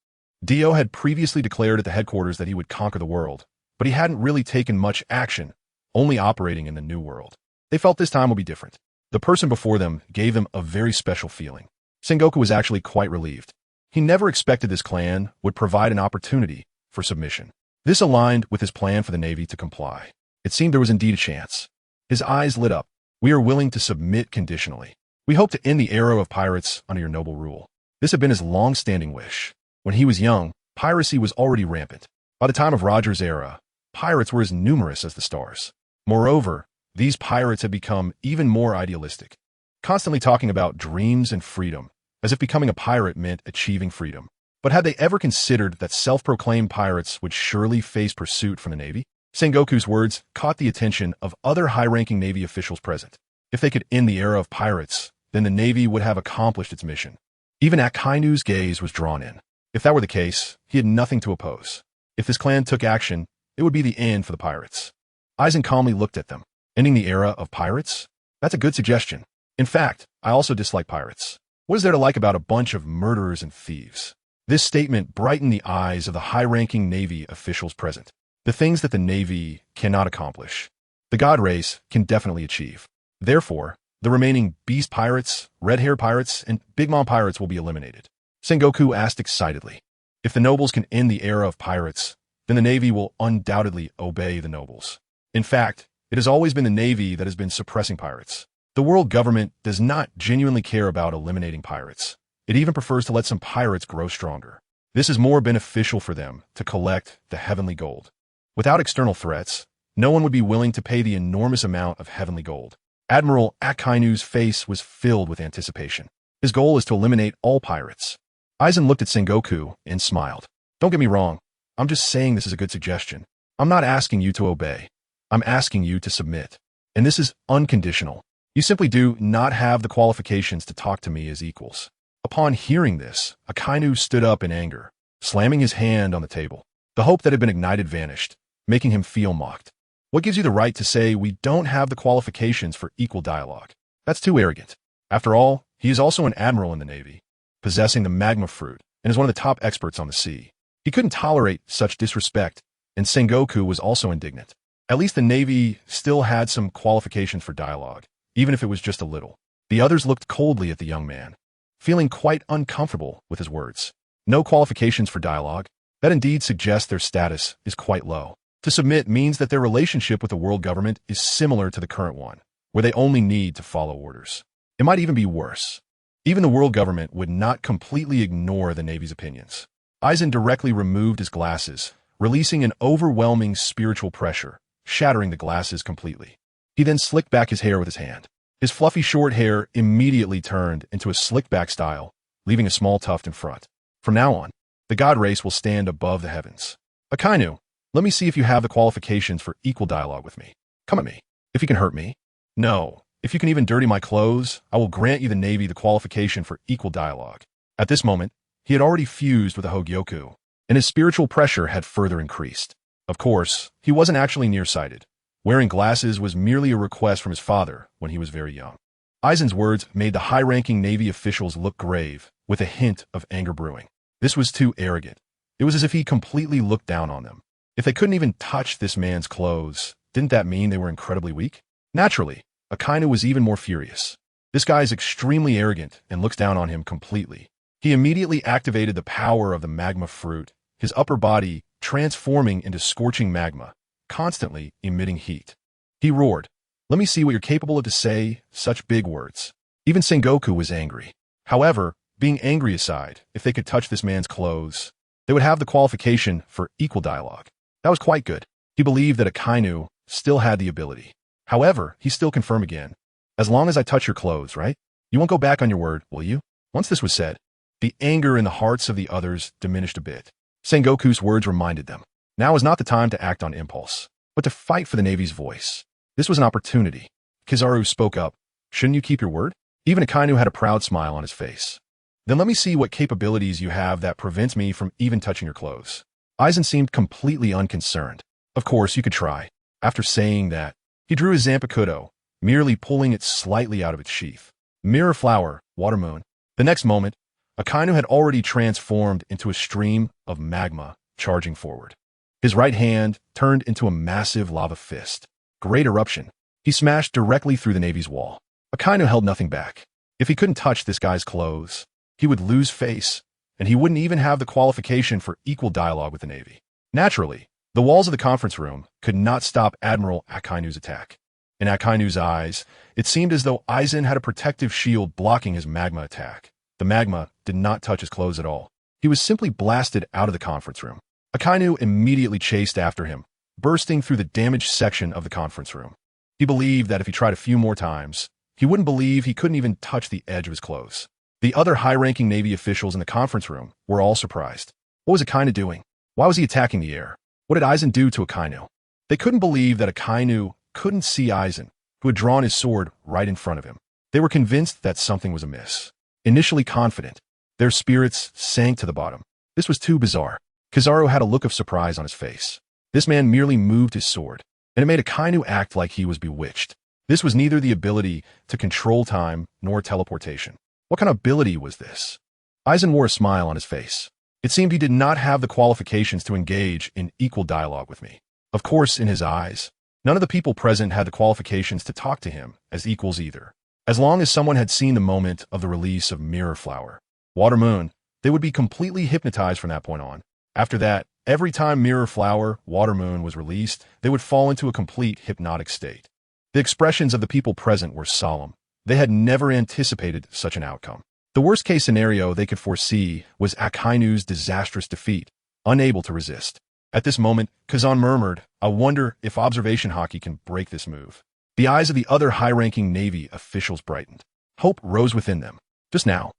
Dio had previously declared at the headquarters that he would conquer the world, but he hadn't really taken much action, only operating in the new world. They felt this time would be different. The person before them gave them a very special feeling. Sengoku was actually quite relieved. He never expected this clan would provide an opportunity for submission. This aligned with his plan for the Navy to comply. It seemed there was indeed a chance. His eyes lit up. "We are willing to submit conditionally. We hope to end the era of pirates under your noble rule." This had been his long-standing wish. When he was young, piracy was already rampant. By the time of Roger's era, pirates were as numerous as the stars. Moreover, these pirates had become even more idealistic, constantly talking about dreams and freedom, as if becoming a pirate meant achieving freedom. But had they ever considered that self-proclaimed pirates would surely face pursuit from the Navy? Sengoku's words caught the attention of other high-ranking Navy officials present. If they could end the era of pirates, then the Navy would have accomplished its mission. Even Akainu's gaze was drawn in. If that were the case, he had nothing to oppose. If this clan took action, it would be the end for the pirates. Aizen calmly looked at them. Ending the era of pirates? That's a good suggestion. In fact, I also dislike pirates. What is there to like about a bunch of murderers and thieves? This statement brightened the eyes of the high-ranking Navy officials present. The things that the Navy cannot accomplish, the God race can definitely achieve. Therefore, the remaining Beast Pirates, Red Hair Pirates, and Big Mom Pirates will be eliminated. Sengoku asked excitedly, "If the nobles can end the era of pirates, then the Navy will undoubtedly obey the nobles. In fact, it has always been the Navy that has been suppressing pirates. The world government does not genuinely care about eliminating pirates. It even prefers to let some pirates grow stronger. This is more beneficial for them to collect the heavenly gold. Without external threats, no one would be willing to pay the enormous amount of heavenly gold." Admiral Akainu's face was filled with anticipation. His goal is to eliminate all pirates. Aizen looked at Sengoku and smiled. Don't get me wrong. I'm just saying this is a good suggestion. I'm not asking you to obey. I'm asking you to submit. And this is unconditional. You simply do not have the qualifications to talk to me as equals. Upon hearing this, Akainu stood up in anger, slamming his hand on the table. The hope that had been ignited vanished, making him feel mocked. What gives you the right to say we don't have the qualifications for equal dialogue? That's too arrogant. After all, he is also an admiral in the Navy, possessing the magma fruit, and is one of the top experts on the sea. He couldn't tolerate such disrespect, and Sengoku was also indignant. At least the Navy still had some qualifications for dialogue, even if it was just a little. The others looked coldly at the young man, feeling quite uncomfortable with his words. No qualifications for dialogue? That indeed suggests their status is quite low. To submit means that their relationship with the world government is similar to the current one, where they only need to follow orders. It might even be worse. Even the world government would not completely ignore the Navy's opinions. Aizen directly removed his glasses, releasing an overwhelming spiritual pressure, shattering the glasses completely. He then slicked back his hair with his hand. His fluffy short hair immediately turned into a slick back style, leaving a small tuft in front. From now on, the god race will stand above the heavens. Akainu, let me see if you have the qualifications for equal dialogue with me. Come at me. If you can hurt me. No. If you can even dirty my clothes, I will grant you the Navy the qualification for equal dialogue. At this moment, he had already fused with the Hogyoku, and his spiritual pressure had further increased. Of course, he wasn't actually nearsighted. Wearing glasses was merely a request from his father when he was very young. Aizen's words made the high-ranking Navy officials look grave, with a hint of anger brewing. This was too arrogant. It was as if he completely looked down on them. If they couldn't even touch this man's clothes, didn't that mean they were incredibly weak? Naturally, Akainu was even more furious. This guy is extremely arrogant and looks down on him completely. He immediately activated the power of the magma fruit, his upper body transforming into scorching magma, constantly emitting heat. He roared, "Let me see what you're capable of to say such big words." Even Sengoku was angry. However, being angry aside, if they could touch this man's clothes, they would have the qualification for equal dialogue. That was quite good. He believed that Akainu still had the ability. However, he still confirmed again, "As long as I touch your clothes, right? You won't go back on your word, will you?" Once this was said, the anger in the hearts of the others diminished a bit. Sengoku's words reminded them, now is not the time to act on impulse, but to fight for the Navy's voice. This was an opportunity. Kizaru spoke up, "Shouldn't you keep your word?" Even Akainu had a proud smile on his face. "Then let me see what capabilities you have that prevents me from even touching your clothes." Aizen seemed completely unconcerned. "Of course, you could try." After saying that, he drew his Zanpakuto, merely pulling it slightly out of its sheath. Mirror flower, water moon. The next moment, Akainu had already transformed into a stream of magma charging forward. His right hand turned into a massive lava fist. Great eruption. He smashed directly through the Navy's wall. Akainu held nothing back. If he couldn't touch this guy's clothes, he would lose face, and he wouldn't even have the qualification for equal dialogue with the Navy. Naturally, the walls of the conference room could not stop Admiral Akainu's attack. In Akainu's eyes, it seemed as though Aizen had a protective shield blocking his magma attack. The magma did not touch his clothes at all. He was simply blasted out of the conference room. Akainu immediately chased after him, bursting through the damaged section of the conference room. He believed that if he tried a few more times, he wouldn't believe he couldn't even touch the edge of his clothes. The other high-ranking Navy officials in the conference room were all surprised. What was Akainu doing? Why was he attacking the air? What did Aizen do to Akainu? They couldn't believe that Akainu couldn't see Aizen, who had drawn his sword right in front of him. They were convinced that something was amiss. Initially confident, their spirits sank to the bottom. This was too bizarre. Kizaru had a look of surprise on his face. This man merely moved his sword, and it made Akainu act like he was bewitched. This was neither the ability to control time nor teleportation. What kind of ability was this? Aizen wore a smile on his face. It seemed he did not have the qualifications to engage in equal dialogue with me. Of course, in his eyes, none of the people present had the qualifications to talk to him as equals either. As long as someone had seen the moment of the release of Mirror Flower, Water Moon, they would be completely hypnotized from that point on. After that, every time Mirror Flower, Water Moon was released, they would fall into a complete hypnotic state. The expressions of the people present were solemn. They had never anticipated such an outcome. The worst-case scenario they could foresee was Akainu's disastrous defeat, unable to resist. At this moment, Kazan murmured, "I wonder if observation hockey can break this move." The eyes of the other high-ranking Navy officials brightened. Hope rose within them. Just now,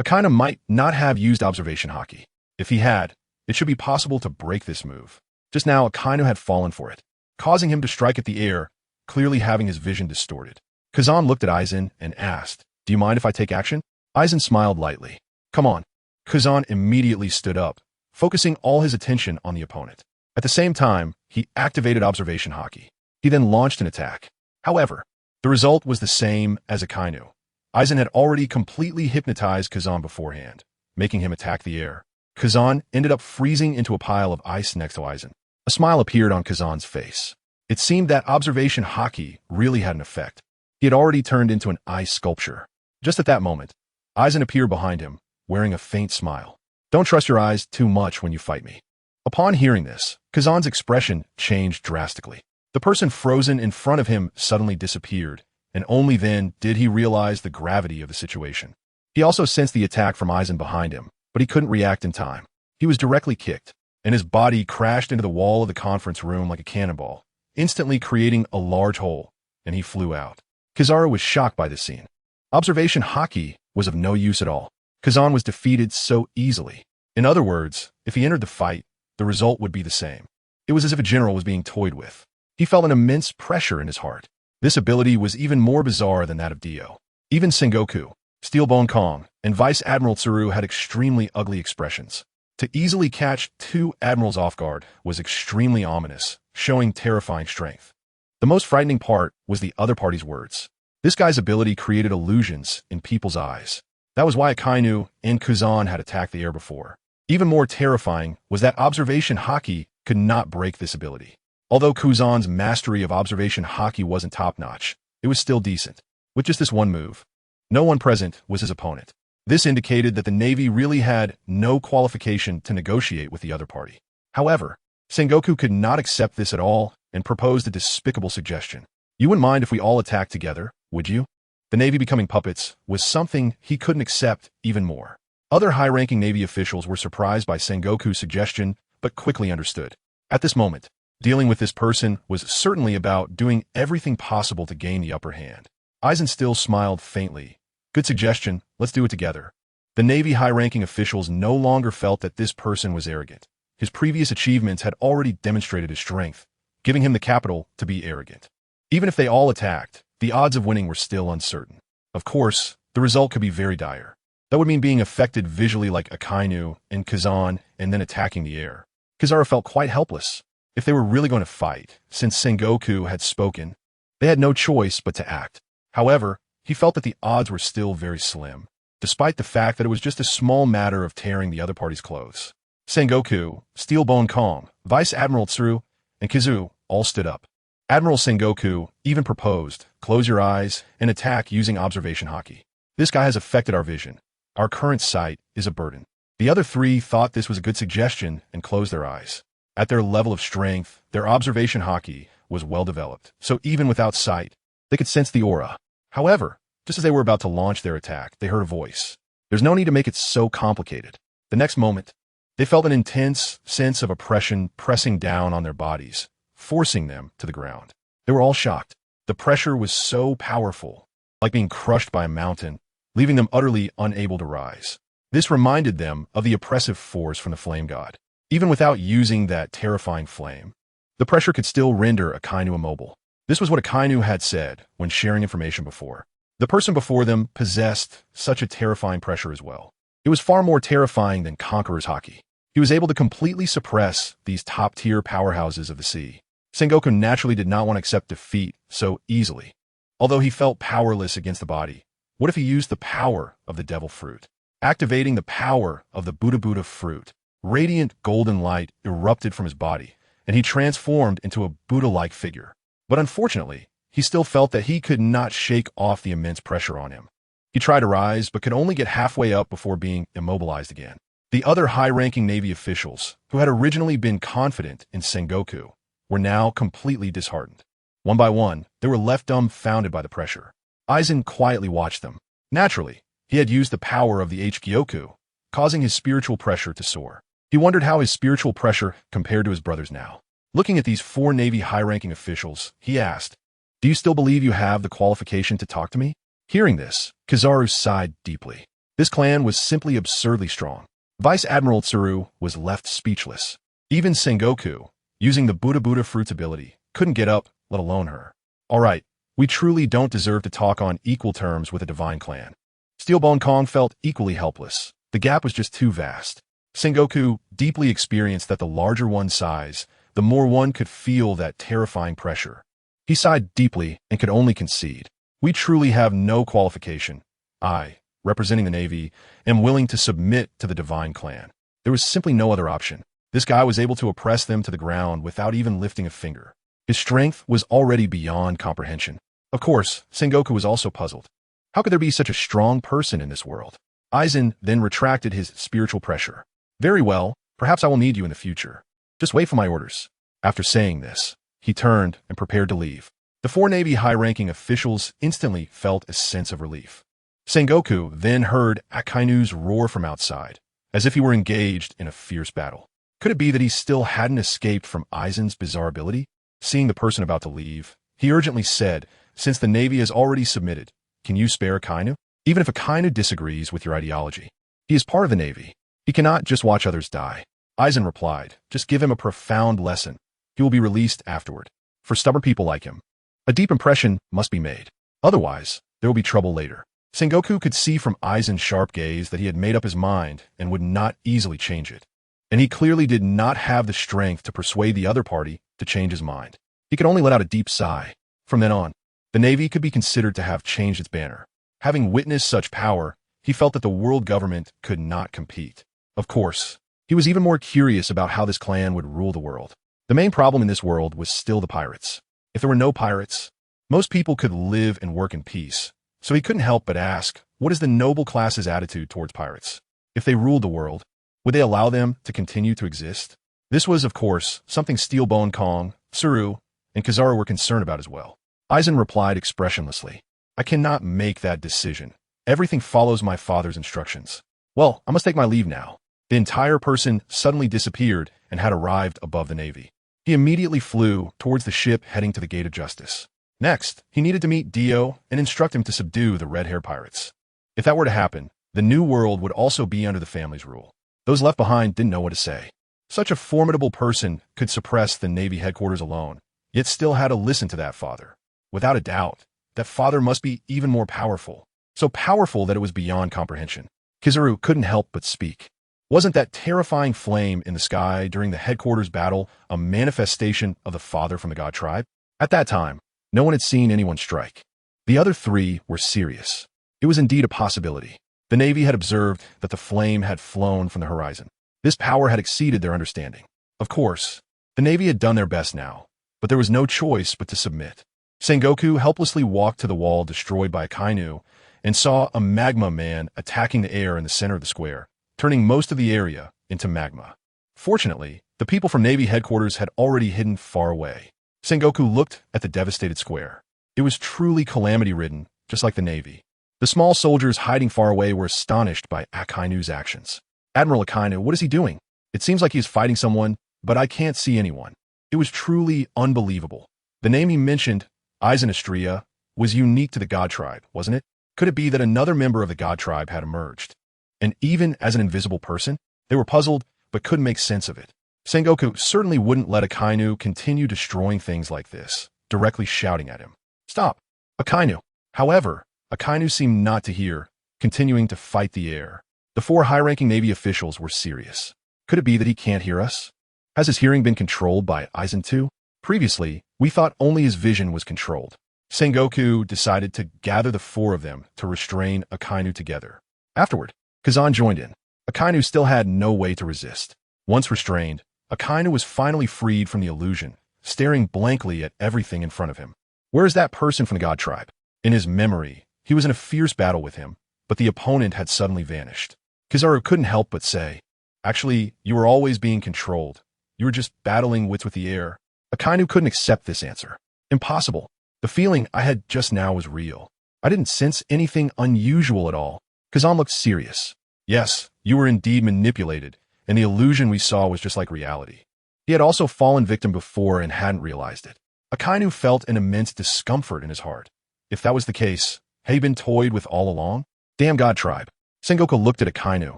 Akainu might not have used observation haki. If he had, it should be possible to break this move. Just now, Akainu had fallen for it, causing him to strike at the air, clearly having his vision distorted. Kazan looked at Aizen and asked, "Do you mind if I take action?" Aizen smiled lightly. "Come on." Kazan immediately stood up, focusing all his attention on the opponent. At the same time, he activated observation haki. He then launched an attack. However, the result was the same as Akainu. Aizen had already completely hypnotized Kazan beforehand, making him attack the air. Kazan ended up freezing into a pile of ice next to Aizen. A smile appeared on Kazan's face. It seemed that observation haki really had an effect. He had already turned into an ice sculpture. Just at that moment, Aizen appeared behind him, wearing a faint smile. "Don't trust your eyes too much when you fight me." Upon hearing this, Kazan's expression changed drastically. The person frozen in front of him suddenly disappeared, and only then did he realize the gravity of the situation. He also sensed the attack from Aizen behind him, but he couldn't react in time. He was directly kicked, and his body crashed into the wall of the conference room like a cannonball, instantly creating a large hole, and he flew out. Kizaru was shocked by this scene. Observation haki was of no use at all. Kazan was defeated so easily. In other words, if he entered the fight, the result would be the same. It was as if a general was being toyed with. He felt an immense pressure in his heart. This ability was even more bizarre than that of Dio. Even Sengoku, Steelbone Kong, and Vice Admiral Tsuru had extremely ugly expressions. To easily catch two admirals off guard was extremely ominous, showing terrifying strength. The most frightening part was the other party's words. This guy's ability created illusions in people's eyes. That was why Akainu and Kazan had attacked the air before. Even more terrifying was that observation haki could not break this ability. Although Kazan's mastery of observation haki wasn't top-notch, it was still decent. With just this one move, no one present was his opponent. This indicated that the Navy really had no qualification to negotiate with the other party. However, Sengoku could not accept this at all and proposed a despicable suggestion. "You wouldn't mind if we all attacked together, would you?" The Navy becoming puppets was something he couldn't accept even more. Other high-ranking Navy officials were surprised by Sengoku's suggestion, but quickly understood. At this moment, dealing with this person was certainly about doing everything possible to gain the upper hand. Aizen still smiled faintly. "Good suggestion, let's do it together." The Navy high-ranking officials no longer felt that this person was arrogant. His previous achievements had already demonstrated his strength, giving him the capital to be arrogant. Even if they all attacked, the odds of winning were still uncertain. Of course, the result could be very dire. That would mean being affected visually like Akainu and Kazan and then attacking the air. Kizaru felt quite helpless. If they were really going to fight, since Sengoku had spoken, they had no choice but to act. However, he felt that the odds were still very slim, despite the fact that it was just a small matter of tearing the other party's clothes. Sengoku, Steelbone Kong, Vice Admiral Tsuru, and Kizu all stood up. Admiral Sengoku even proposed, "Close your eyes and attack using observation haki. This guy has affected our vision. Our current sight is a burden." The other three thought this was a good suggestion and closed their eyes. At their level of strength, their observation haki was well developed, so even without sight, they could sense the aura. However, just as they were about to launch their attack, they heard a voice. There's no need to make it so complicated. The next moment, they felt an intense sense of oppression pressing down on their bodies, forcing them to the ground. They were all shocked. The pressure was so powerful, like being crushed by a mountain, leaving them utterly unable to rise. This reminded them of the oppressive force from the flame god. Even without using that terrifying flame, the pressure could still render Akainu immobile. This was what Akainu had said when sharing information before. The person before them possessed such a terrifying pressure as well. It was far more terrifying than Conqueror's haki. He was able to completely suppress these top-tier powerhouses of the sea. Sengoku naturally did not want to accept defeat so easily. Although he felt powerless against the body, what if he used the power of the devil fruit? Activating the power of the Buddha Buddha fruit, radiant golden light erupted from his body, and he transformed into a Buddha-like figure. But unfortunately, he still felt that he could not shake off the immense pressure on him. He tried to rise, but could only get halfway up before being immobilized again. The other high-ranking Navy officials, who had originally been confident in Sengoku, were now completely disheartened. One by one, they were left dumbfounded by the pressure. Aizen quietly watched them. Naturally, he had used the power of the H-Gyoku, causing his spiritual pressure to soar. He wondered how his spiritual pressure compared to his brother's now. Looking at these four Navy high-ranking officials, he asked, "Do you still believe you have the qualification to talk to me?" Hearing this, Kizaru sighed deeply. This clan was simply absurdly strong. Vice Admiral Tsuru was left speechless. Even Sengoku, using the Buddha fruit's ability, couldn't get up, let alone her. All right, we truly don't deserve to talk on equal terms with a divine clan. Steelbone Kong felt equally helpless. The gap was just too vast. Sengoku deeply experienced that the larger one's size, the more one could feel that terrifying pressure. He sighed deeply and could only concede. We truly have no qualification. I, representing the Navy, am willing to submit to the divine clan. There was simply no other option. This guy was able to oppress them to the ground without even lifting a finger. His strength was already beyond comprehension. Of course, Sengoku was also puzzled. How could there be such a strong person in this world? Aizen then retracted his spiritual pressure. Very well, perhaps I will need you in the future. Just wait for my orders. After saying this, he turned and prepared to leave. The 4 Navy high-ranking officials instantly felt a sense of relief. Sengoku then heard Akainu's roar from outside, as if he were engaged in a fierce battle. Could it be that he still hadn't escaped from Aizen's bizarre ability? Seeing the person about to leave, he urgently said, since the Navy has already submitted, can you spare Akainu? Even if Akainu disagrees with your ideology. He is part of the Navy. He cannot just watch others die. Aizen replied, just give him a profound lesson. He will be released afterward. For stubborn people like him, a deep impression must be made. Otherwise, there will be trouble later. Sengoku could see from Aizen's sharp gaze that he had made up his mind and would not easily change it. And he clearly did not have the strength to persuade the other party to change his mind. He could only let out a deep sigh. From then on, the Navy could be considered to have changed its banner. Having witnessed such power, he felt that the world government could not compete. Of course, he was even more curious about how this clan would rule the world. The main problem in this world was still the pirates. If there were no pirates, most people could live and work in peace. So he couldn't help but ask, what is the noble class's attitude towards pirates? If they ruled the world, would they allow them to continue to exist? This was, of course, something Steelbone Kong, Tsuru, and Kizaru were concerned about as well. Aizen replied expressionlessly, I cannot make that decision. Everything follows my father's instructions. Well, I must take my leave now. The entire person suddenly disappeared and had arrived above the Navy. He immediately flew towards the ship heading to the Gate of Justice. Next, he needed to meet Dio and instruct him to subdue the red-hair pirates. If that were to happen, the new world would also be under the family's rule. Those left behind didn't know what to say. Such a formidable person could suppress the Navy headquarters alone, yet still had to listen to that father. Without a doubt, that father must be even more powerful. So powerful that it was beyond comprehension. Kizaru couldn't help but speak. Wasn't that terrifying flame in the sky during the headquarters battle a manifestation of the father from the god tribe? At that time, no one had seen anyone strike. The other 3 were serious. It was indeed a possibility. The Navy had observed that the flame had flown from the horizon. This power had exceeded their understanding. Of course, the Navy had done their best now, but there was no choice but to submit. Sengoku helplessly walked to the wall destroyed by Akainu and saw a magma man attacking the air in the center of the square, turning most of the area into magma. Fortunately, the people from Navy headquarters had already hidden far away. Sengoku looked at the devastated square. It was truly calamity-ridden, just like the Navy. The small soldiers hiding far away were astonished by Akainu's actions. Admiral Akainu, what is he doing? It seems like he is fighting someone, but I can't see anyone. It was truly unbelievable. The name he mentioned, Aizen Astria, was unique to the god tribe, wasn't it? Could it be that another member of the god tribe had emerged? And even as an invisible person, they were puzzled but couldn't make sense of it. Sengoku certainly wouldn't let Akainu continue destroying things like this, directly shouting at him. Stop! Akainu! However, Akainu seemed not to hear, continuing to fight the air. The 4 high-ranking Navy officials were serious. Could it be that he can't hear us? Has his hearing been controlled by Aizen too? Previously, we thought only his vision was controlled. Sengoku decided to gather the 4 of them to restrain Akainu together. Afterward, Kazan joined in. Akainu still had no way to resist. Once restrained, Akainu was finally freed from the illusion, staring blankly at everything in front of him. Where is that person from the god tribe? In his memory, he was in a fierce battle with him, but the opponent had suddenly vanished. Kizaru couldn't help but say, actually, you were always being controlled. You were just battling wits with the air. Akainu couldn't accept this answer. Impossible. The feeling I had just now was real. I didn't sense anything unusual at all. Kazan looked serious. Yes, you were indeed manipulated, and the illusion we saw was just like reality. He had also fallen victim before and hadn't realized it. Akainu felt an immense discomfort in his heart. If that was the case, had he been toyed with all along? Damn god tribe. Sengoku looked at Akainu,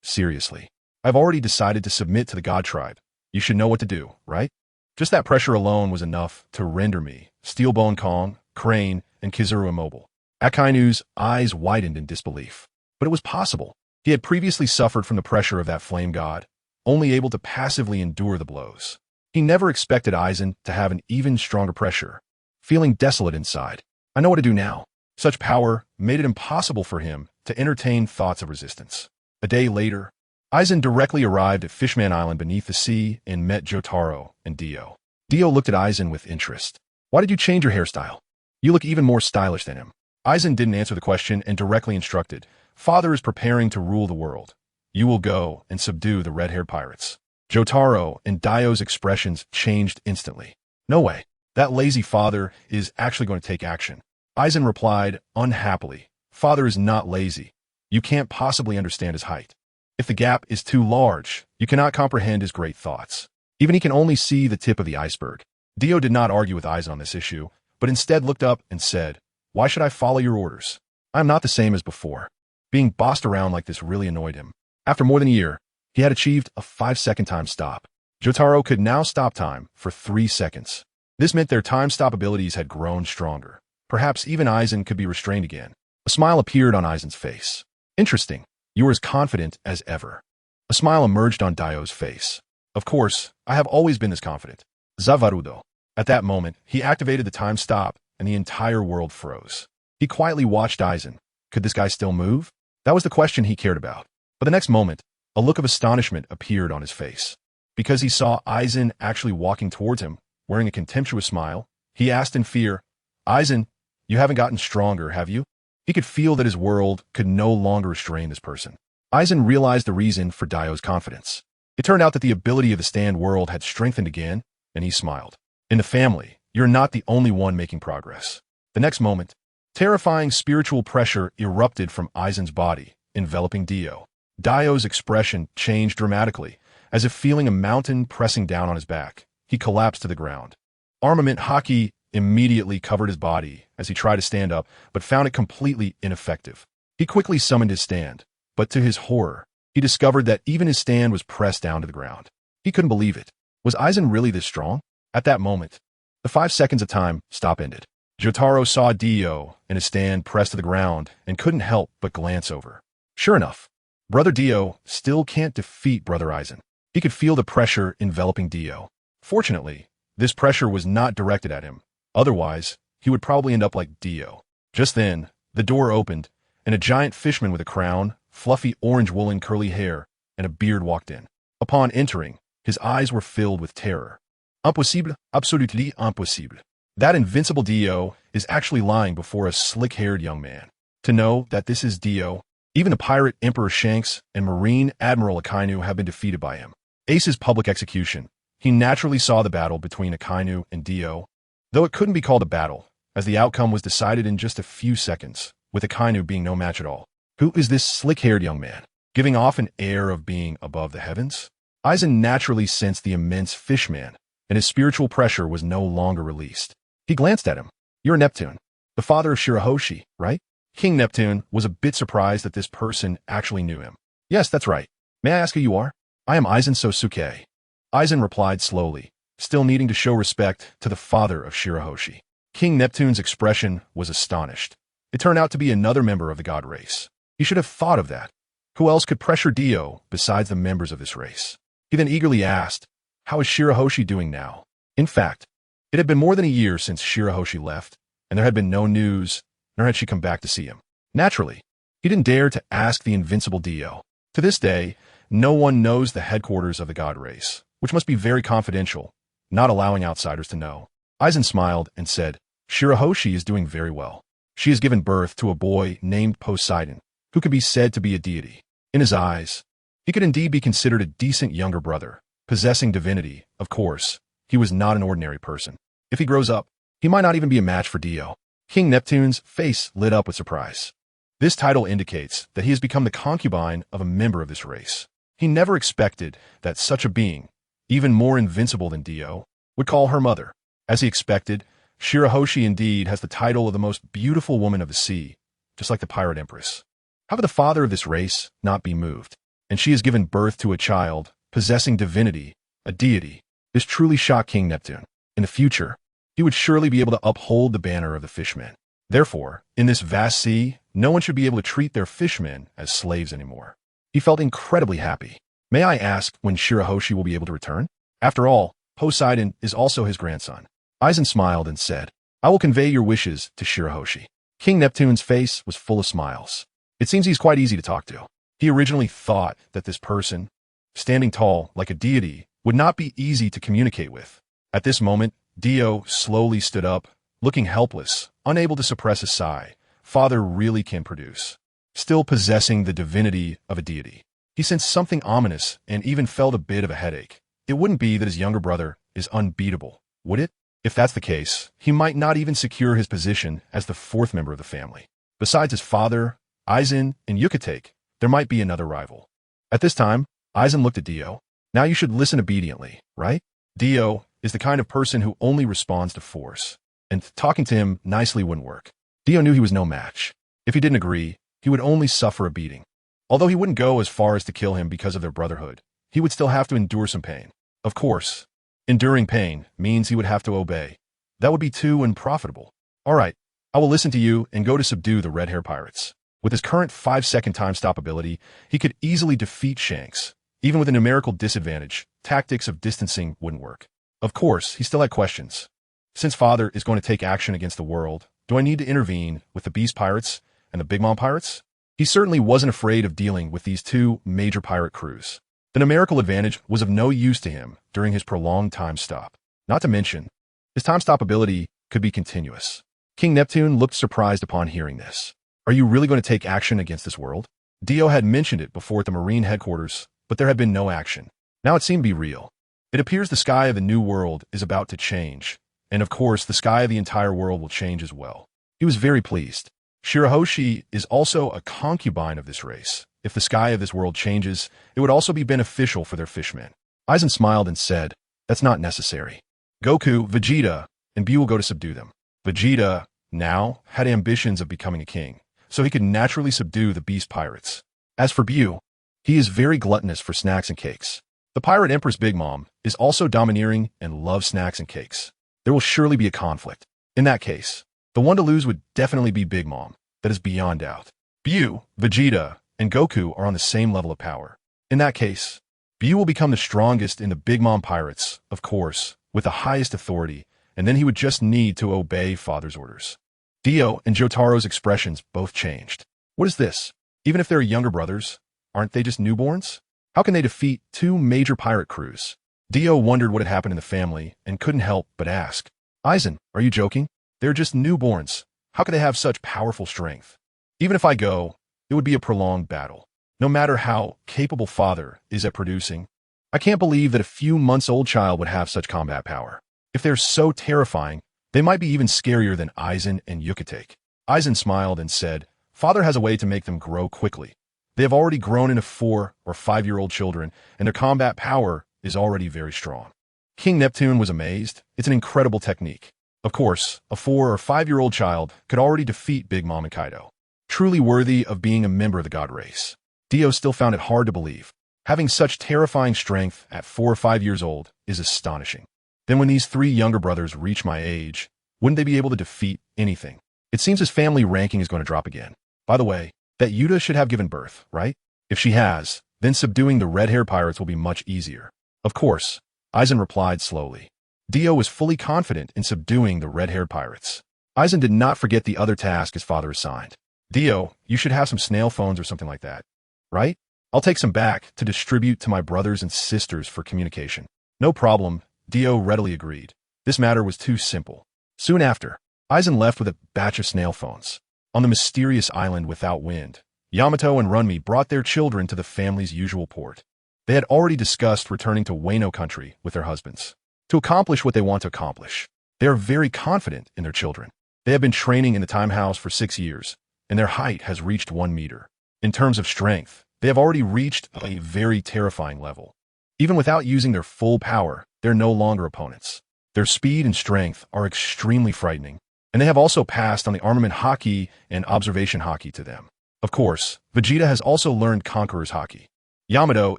seriously. I've already decided to submit to the god tribe. You should know what to do, right? Just that pressure alone was enough to render me, Steelbone Kong, Crane, and Kizaru immobile. Akainu's eyes widened in disbelief. But it was possible. He had previously suffered from the pressure of that flame god, only able to passively endure the blows. He never expected Aizen to have an even stronger pressure. Feeling desolate inside, I know what to do now. Such power made it impossible for him to entertain thoughts of resistance. A day later, Aizen directly arrived at Fishman Island beneath the sea and met Jotaro and Dio. Dio looked at Aizen with interest. Why did you change your hairstyle? You look even more stylish than him. Aizen didn't answer the question and directly instructed, Father is preparing to rule the world. You will go and subdue the red-haired pirates. Jotaro and Dio's expressions changed instantly. No way. That lazy father is actually going to take action. Aizen replied, unhappily, Father is not lazy. You can't possibly understand his height. If the gap is too large, you cannot comprehend his great thoughts. Even he can only see the tip of the iceberg. Dio did not argue with Aizen on this issue, but instead looked up and said, why should I follow your orders? I am not the same as before. Being bossed around like this really annoyed him. After more than a year, he had achieved a 5-second time stop. Jotaro could now stop time for 3 seconds. This meant their time stop abilities had grown stronger. Perhaps even Aizen could be restrained again. A smile appeared on Aizen's face. Interesting. You were as confident as ever. A smile emerged on Dio's face. Of course, I have always been this confident. Zavarudo. At that moment, he activated the time stop, and the entire world froze. He quietly watched Aizen. Could this guy still move? That was the question he cared about. But the next moment, a look of astonishment appeared on his face. Because he saw Aizen actually walking towards him, wearing a contemptuous smile, he asked in fear, Aizen, you haven't gotten stronger, have you? He could feel that his world could no longer restrain this person. Aizen realized the reason for Dio's confidence. It turned out that the ability of the stand world had strengthened again, and he smiled. In the family, you're not the only one making progress. The next moment, terrifying spiritual pressure erupted from Aizen's body, enveloping Dio. Dio's expression changed dramatically, as if feeling a mountain pressing down on his back. He collapsed to the ground. Armament Haki immediately covered his body as he tried to stand up, but found it completely ineffective. He quickly summoned his stand, but to his horror, he discovered that even his stand was pressed down to the ground. He couldn't believe it. Was Aizen really this strong? At that moment, the 5 seconds of time stop ended. Jotaro saw Dio and his stand pressed to the ground and couldn't help but glance over. Sure enough, Brother Dio still can't defeat Brother Aizen. He could feel the pressure enveloping Dio. Fortunately, this pressure was not directed at him. Otherwise, he would probably end up like Dio. Just then, the door opened, and a giant fishman with a crown, fluffy orange woolen curly hair, and a beard walked in. Upon entering, his eyes were filled with terror. Impossible, absolutely impossible. That invincible Dio is actually lying before a slick-haired young man. To know that this is Dio, even the pirate Emperor Shanks and Marine Admiral Akainu have been defeated by him. Ace's public execution. He naturally saw the battle between Akainu and Dio, though it couldn't be called a battle, as the outcome was decided in just a few seconds, with Akainu being no match at all. Who is this slick-haired young man, giving off an air of being above the heavens? Aizen naturally sensed the immense fishman, and his spiritual pressure was no longer released. He glanced at him. You're Neptune, the father of Shirahoshi, right? King Neptune was a bit surprised that this person actually knew him. Yes, that's right. May I ask who you are? I am Aizen Sosuke. Aizen replied slowly, still needing to show respect to the father of Shirahoshi. King Neptune's expression was astonished. It turned out to be another member of the god race. He should have thought of that. Who else could pressure Dio besides the members of this race? He then eagerly asked, how is Shirahoshi doing now? In fact, it had been more than a year since Shirahoshi left, and there had been no news, nor had she come back to see him. Naturally, he didn't dare to ask the invincible Dio. To this day, no one knows the headquarters of the god race, which must be very confidential, not allowing outsiders to know. Aizen smiled and said, Shirahoshi is doing very well. She has given birth to a boy named Poseidon, who could be said to be a deity. In his eyes, he could indeed be considered a decent younger brother, possessing divinity. Of course, he was not an ordinary person. If he grows up, he might not even be a match for Dio. King Neptune's face lit up with surprise. This title indicates that he has become the concubine of a member of this race. He never expected that such a being, even more invincible than Dio, would call her mother. As he expected, Shirahoshi indeed has the title of the most beautiful woman of the sea, just like the pirate empress. How could the father of this race not be moved? And she has given birth to a child, possessing divinity, a deity. This truly shocked King Neptune. In the future, he would surely be able to uphold the banner of the fishmen. Therefore, in this vast sea, no one should be able to treat their fishmen as slaves anymore. He felt incredibly happy. May I ask when Shirahoshi will be able to return? After all, Poseidon is also his grandson. Aizen smiled and said, I will convey your wishes to Shirahoshi. King Neptune's face was full of smiles. It seems he's quite easy to talk to. He originally thought that this person, standing tall like a deity, would not be easy to communicate with. At this moment, Dio slowly stood up, looking helpless, unable to suppress a sigh. Father really can produce. Still possessing the divinity of a deity. He sensed something ominous and even felt a bit of a headache. It wouldn't be that his younger brother is unbeatable, would it? If that's the case, he might not even secure his position as the fourth member of the family. Besides his father, Aizen, and Yucatec, there might be another rival. At this time, Aizen looked at Dio. Now you should listen obediently, right? Dio is the kind of person who only responds to force, and talking to him nicely wouldn't work. Dio knew he was no match. If he didn't agree, he would only suffer a beating. Although he wouldn't go as far as to kill him because of their brotherhood, he would still have to endure some pain. Of course, enduring pain means he would have to obey. That would be too unprofitable. All right, I will listen to you and go to subdue the red-hair pirates. With his current 5-second time stop ability, he could easily defeat Shanks. Even with a numerical disadvantage, tactics of distancing wouldn't work. Of course, he still had questions. Since Father is going to take action against the world, do I need to intervene with the Beast Pirates and the Big Mom Pirates? He certainly wasn't afraid of dealing with these two major pirate crews. The numerical advantage was of no use to him during his prolonged time stop. Not to mention, his time stop ability could be continuous. King Neptune looked surprised upon hearing this. Are you really going to take action against this world? Dio had mentioned it before at the Marine headquarters, but there had been no action. Now it seemed to be real. It appears the sky of the new world is about to change, and of course the sky of the entire world will change as well. He was very pleased. Shirahoshi is also a concubine of this race. If the sky of this world changes, it would also be beneficial for their fishmen. Aizen smiled and said, that's not necessary. Goku, Vegeta, and Buu will go to subdue them. Vegeta, now, had ambitions of becoming a king, so he could naturally subdue the beast pirates. As for Buu, he is very gluttonous for snacks and cakes. The pirate Empress Big Mom is also domineering and loves snacks and cakes. There will surely be a conflict. In that case, the one to lose would definitely be Big Mom. That is beyond doubt. Buu, Vegeta, and Goku are on the same level of power. In that case, Buu will become the strongest in the Big Mom Pirates, of course, with the highest authority, and then he would just need to obey Father's orders. Dio and Jotaro's expressions both changed. What is this? Even if they're younger brothers, aren't they just newborns? How can they defeat two major pirate crews? Dio wondered what had happened in the family and couldn't help but ask. Aizen, are you joking? They're just newborns. How could they have such powerful strength? Even if I go, it would be a prolonged battle. No matter how capable Father is at producing, I can't believe that a few months-old child would have such combat power. If they're so terrifying, they might be even scarier than Aizen and Yucatec. Aizen smiled and said, Father has a way to make them grow quickly. They have already grown into 4 or 5-year-old children, and their combat power is already very strong. King Neptune was amazed. It's an incredible technique. Of course, a 4 or 5-year-old child could already defeat Big Mom and Kaido. Truly worthy of being a member of the god race. Dio still found it hard to believe. Having such terrifying strength at 4 or 5 years old is astonishing. Then when these 3 younger brothers reach my age, wouldn't they be able to defeat anything? It seems his family ranking is going to drop again. By the way, that Yuta should have given birth, right? If she has, then subduing the red-hair pirates will be much easier. Of course, Aizen replied slowly. Dio was fully confident in subduing the red-haired pirates. Aizen did not forget the other task his father assigned. Dio, you should have some snail phones or something like that, right? I'll take some back to distribute to my brothers and sisters for communication. No problem, Dio readily agreed. This matter was too simple. Soon after, Aizen left with a batch of snail phones. On the mysterious island without wind, Yamato and Runmi brought their children to the family's usual port. They had already discussed returning to Wano country with their husbands to accomplish what they want to accomplish. They are very confident in their children. They have been training in the time house for 6 years, and their height has reached 1 meter. In terms of strength, they have already reached a very terrifying level. Even without using their full power, they're no longer opponents. Their speed and strength are extremely frightening, and they have also passed on the armament haki and observation haki to them. Of course, Vegeta has also learned Conqueror's Haki. Yamato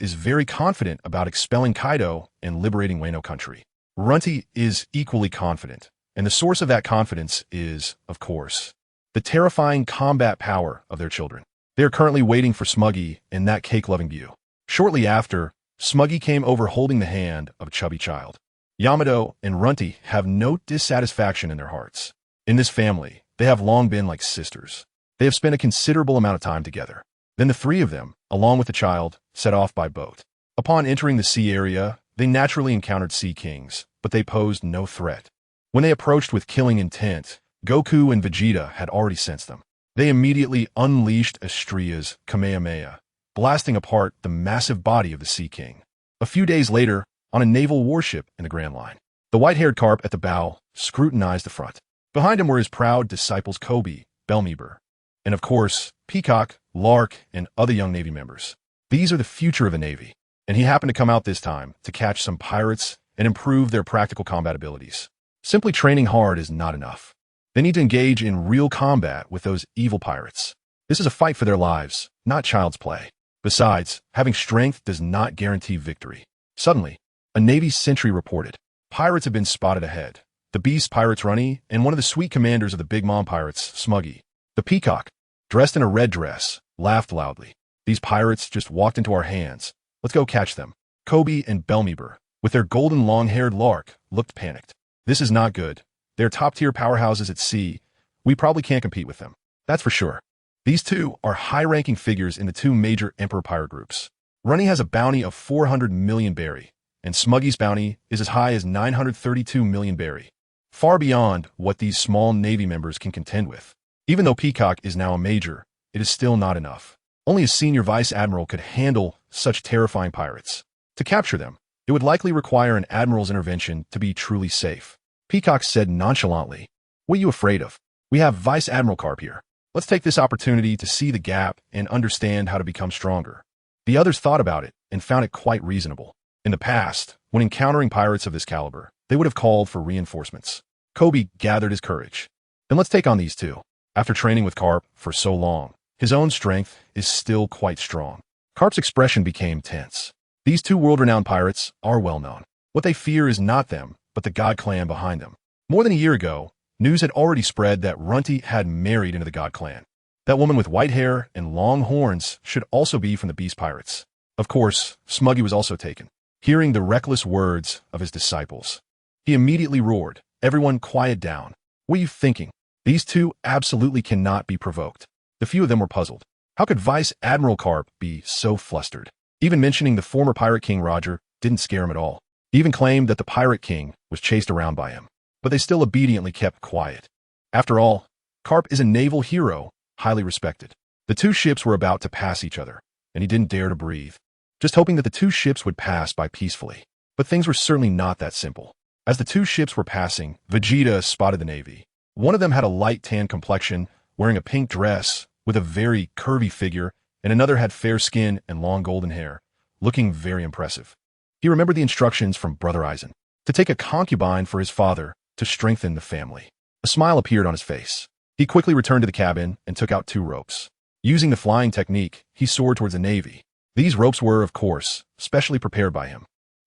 is very confident about expelling Kaido and liberating Wano country. Runty is equally confident, and the source of that confidence is, of course, the terrifying combat power of their children. They are currently waiting for Smuggy in that cake-loving view. Shortly after, Smuggy came over holding the hand of a chubby child. Yamato and Runty have no dissatisfaction in their hearts. In this family, they have long been like sisters. They have spent a considerable amount of time together. Then the three of them, along with the child, set off by boat. Upon entering the sea area, they naturally encountered sea kings, but they posed no threat. When they approached with killing intent, Goku and Vegeta had already sensed them. They immediately unleashed Estria's Kamehameha, blasting apart the massive body of the Sea King. A few days later, on a naval warship in the Grand Line, the white-haired Carp at the bow scrutinized the front. Behind him were his proud disciples Kobe, Belmeber, and of course, Peacock, Lark, and other young Navy members. These are the future of the Navy, and he happened to come out this time to catch some pirates and improve their practical combat abilities. Simply training hard is not enough. They need to engage in real combat with those evil pirates. This is a fight for their lives, not child's play. Besides, having strength does not guarantee victory. Suddenly, a Navy sentry reported, "Pirates have been spotted ahead. The Beast Pirates Runny and one of the sweet commanders of the Big Mom Pirates, Smuggy." The Peacock, dressed in a red dress, laughed loudly. "These pirates just walked into our hands. Let's go catch them." Kobe and Belmeber, with their golden long-haired Lark, looked panicked. "This is not good. They're top-tier powerhouses at sea. We probably can't compete with them. That's for sure." These two are high-ranking figures in the two major Emperor pirate groups. Runny has a bounty of 400 million berry, and Smuggy's bounty is as high as 932 million berry, far beyond what these small Navy members can contend with. Even though Peacock is now a major, it is still not enough. Only a senior vice admiral could handle such terrifying pirates. To capture them, it would likely require an admiral's intervention to be truly safe. Peacock said nonchalantly, "What are you afraid of? We have Vice Admiral Carp here. Let's take this opportunity to see the gap and understand how to become stronger." The others thought about it and found it quite reasonable. In the past, when encountering pirates of this caliber, they would have called for reinforcements. Kobe gathered his courage. "Then let's take on these two." After training with Carp for so long, his own strength is still quite strong. Carp's expression became tense. These two world-renowned pirates are well known. What they fear is not them, but the God Clan behind them. More than a year ago, news had already spread that Runty had married into the God Clan. That woman with white hair and long horns should also be from the Beast Pirates. Of course, Smuggy was also taken. Hearing the reckless words of his disciples, he immediately roared, "Everyone quiet down. What are you thinking? These two absolutely cannot be provoked." The few of them were puzzled. How could Vice Admiral Carp be so flustered? Even mentioning the former Pirate King Roger didn't scare him at all. He even claimed that the Pirate King was chased around by him. But they still obediently kept quiet. After all, Carp is a naval hero, highly respected. The two ships were about to pass each other, and he didn't dare to breathe, just hoping that the two ships would pass by peacefully. But things were certainly not that simple. As the two ships were passing, Vegeta spotted the Navy. One of them had a light tan complexion, wearing a pink dress with a very curvy figure, and another had fair skin and long golden hair, looking very impressive. He remembered the instructions from Brother Aizen to take a concubine for his father to strengthen the family. A smile appeared on his face. He quickly returned to the cabin and took out 2 ropes. Using the flying technique, he soared towards the Navy. These ropes were, of course, specially prepared by him.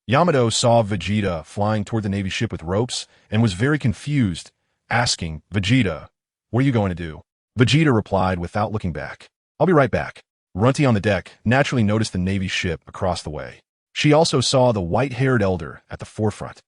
Yamato saw Vegeta flying toward the Navy ship with ropes and was very confused, asking, "Vegeta, what are you going to do?" Vegeta replied without looking back, "I'll be right back." Runty on the deck naturally noticed the Navy ship across the way. She also saw the white-haired elder at the forefront,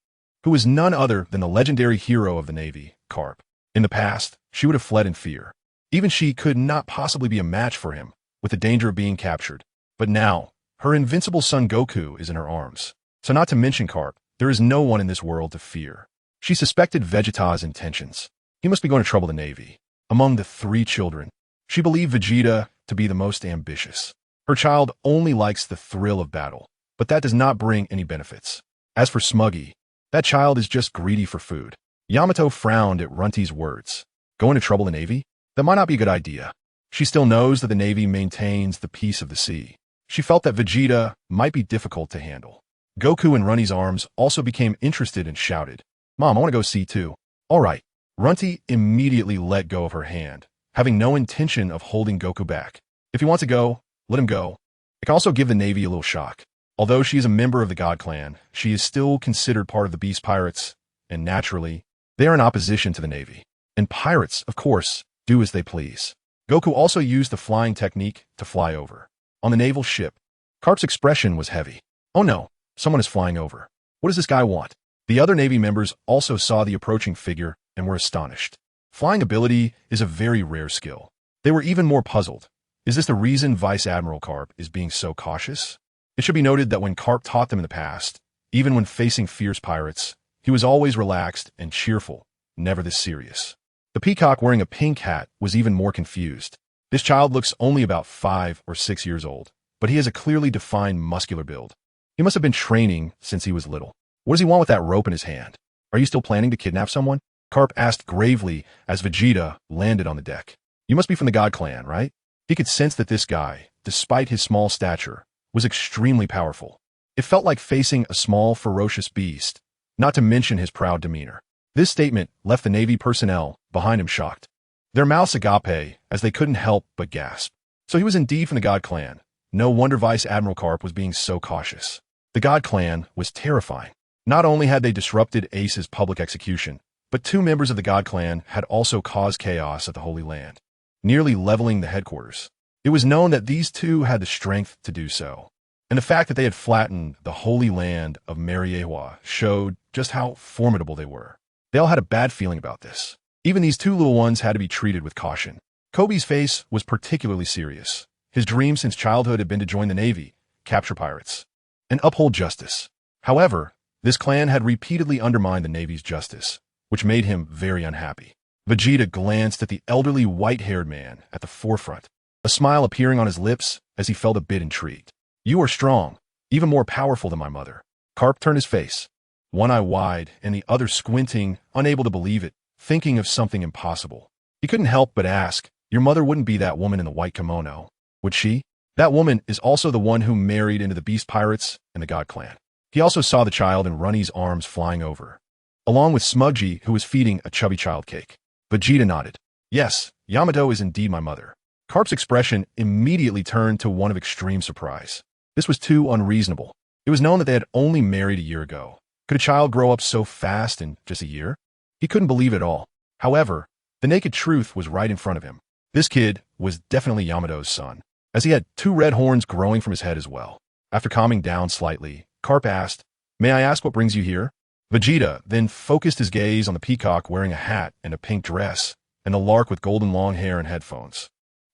who was none other than the legendary hero of the Navy, Carp. In the past, she would have fled in fear. Even she could not possibly be a match for him, with the danger of being captured. But now, her invincible son Goku is in her arms. So not to mention Carp, there is no one in this world to fear. She suspected Vegeta's intentions. He must be going to trouble the Navy. Among the 3 children, she believed Vegeta to be the most ambitious. Her child only likes the thrill of battle, but that does not bring any benefits. As for Smuggy, that child is just greedy for food. Yamato frowned at Runty's words. Going to trouble the Navy? That might not be a good idea. She still knows that the Navy maintains the peace of the sea. She felt that Vegeta might be difficult to handle. Goku in Runty's arms also became interested and shouted, "Mom, I want to go see too." "All right." Runty immediately let go of her hand, having no intention of holding Goku back. If he wants to go, let him go. It can also give the Navy a little shock. Although she is a member of the God Clan, she is still considered part of the Beast Pirates, and naturally, they are in opposition to the Navy. And pirates, of course, do as they please. Goku also used the flying technique to fly over. On the naval ship, Carp's expression was heavy. Oh no, someone is flying over. What does this guy want? The other Navy members also saw the approaching figure and were astonished. Flying ability is a very rare skill. They were even more puzzled. Is this the reason Vice Admiral Carp is being so cautious? It should be noted that when Carp taught them in the past, even when facing fierce pirates, he was always relaxed and cheerful, never this serious. The peacock wearing a pink hat was even more confused. This child looks only about 5 or 6 years old, but he has a clearly defined muscular build. He must have been training since he was little. What does he want with that rope in his hand? Are you still planning to kidnap someone? Carp asked gravely as Vegeta landed on the deck. You must be from the God Clan, right? He could sense that this guy, despite his small stature, was extremely powerful. It felt like facing a small, ferocious beast, not to mention his proud demeanor. This statement left the Navy personnel behind him shocked. Their mouths agape as they couldn't help but gasp. So he was indeed from the God Clan. No wonder Vice Admiral Carp was being so cautious. The God Clan was terrifying. Not only had they disrupted Ace's public execution, but 2 members of the God Clan had also caused chaos at the Holy Land, nearly leveling the headquarters. It was known that these 2 had the strength to do so, and the fact that they had flattened the Holy Land of Mariewa showed just how formidable they were. They all had a bad feeling about this. Even these 2 little ones had to be treated with caution. Kobe's face was particularly serious. His dream since childhood had been to join the Navy, capture pirates, and uphold justice. However, this clan had repeatedly undermined the Navy's justice, which made him very unhappy. Vegeta glanced at the elderly white-haired man at the forefront, a smile appearing on his lips as he felt a bit intrigued. You are strong, even more powerful than my mother. Carp turned his face, one eye wide and the other squinting, unable to believe it, thinking of something impossible. He couldn't help but ask, your mother wouldn't be that woman in the white kimono, would she? That woman is also the one who married into the Beast Pirates and the God Clan. He also saw the child in Runny's arms flying over, along with Smudgy, who was feeding a chubby child cake. Vegeta nodded. Yes, Yamato is indeed my mother. Carp's expression immediately turned to one of extreme surprise. This was too unreasonable. It was known that they had only married a year ago. Could a child grow up so fast in just a year? He couldn't believe it at all. However, the naked truth was right in front of him. This kid was definitely Yamato's son, as he had 2 red horns growing from his head as well. After calming down slightly, Carp asked, may I ask what brings you here? Vegeta then focused his gaze on the peacock wearing a hat and a pink dress, and the lark with golden long hair and headphones,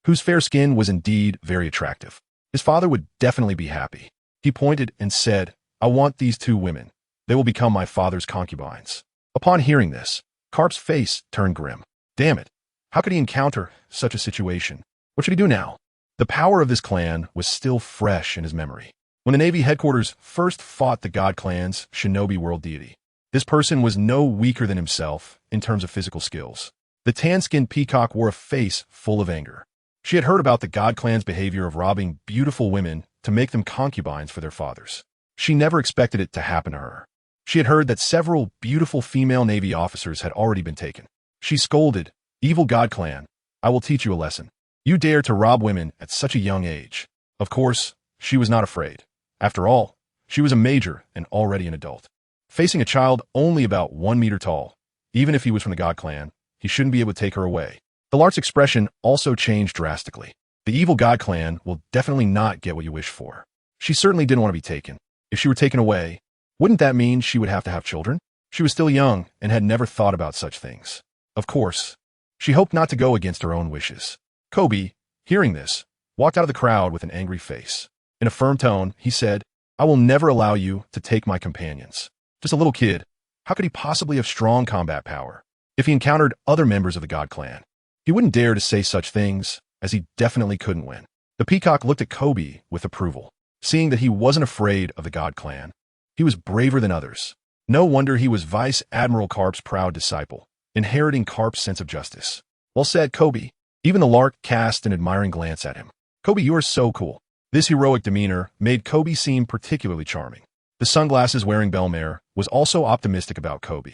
whose fair skin was indeed very attractive. His father would definitely be happy. He pointed and said, I want these 2 women. They will become my father's concubines. Upon hearing this, Carp's face turned grim. Damn it. How could he encounter such a situation? What should he do now? The power of this clan was still fresh in his memory. When the Navy headquarters first fought the God Clan's shinobi world deity, this person was no weaker than himself in terms of physical skills. The tan-skinned peacock wore a face full of anger. She had heard about the God Clan's behavior of robbing beautiful women to make them concubines for their fathers. She never expected it to happen to her. She had heard that several beautiful female Navy officers had already been taken. She scolded, evil God Clan, I will teach you a lesson. You dare to rob women at such a young age. Of course, she was not afraid. After all, she was a major and already an adult. Facing a child only about 1 meter tall, even if he was from the God Clan, he shouldn't be able to take her away. The lark's expression also changed drastically. The evil God Clan will definitely not get what you wish for. She certainly didn't want to be taken. If she were taken away, wouldn't that mean she would have to have children? She was still young and had never thought about such things. Of course, she hoped not to go against her own wishes. Kobe, hearing this, walked out of the crowd with an angry face. In a firm tone, he said, I will never allow you to take my companions. Just a little kid. How could he possibly have strong combat power? If he encountered other members of the God Clan, he wouldn't dare to say such things, as he definitely couldn't win. The peacock looked at Kobe with approval. Seeing that he wasn't afraid of the God Clan, he was braver than others. No wonder he was Vice Admiral Carp's proud disciple, inheriting Carp's sense of justice. Well said, Kobe. Even the lark cast an admiring glance at him. Kobe, you are so cool. This heroic demeanor made Kobe seem particularly charming. The sunglasses-wearing Belmare was also optimistic about Kobe.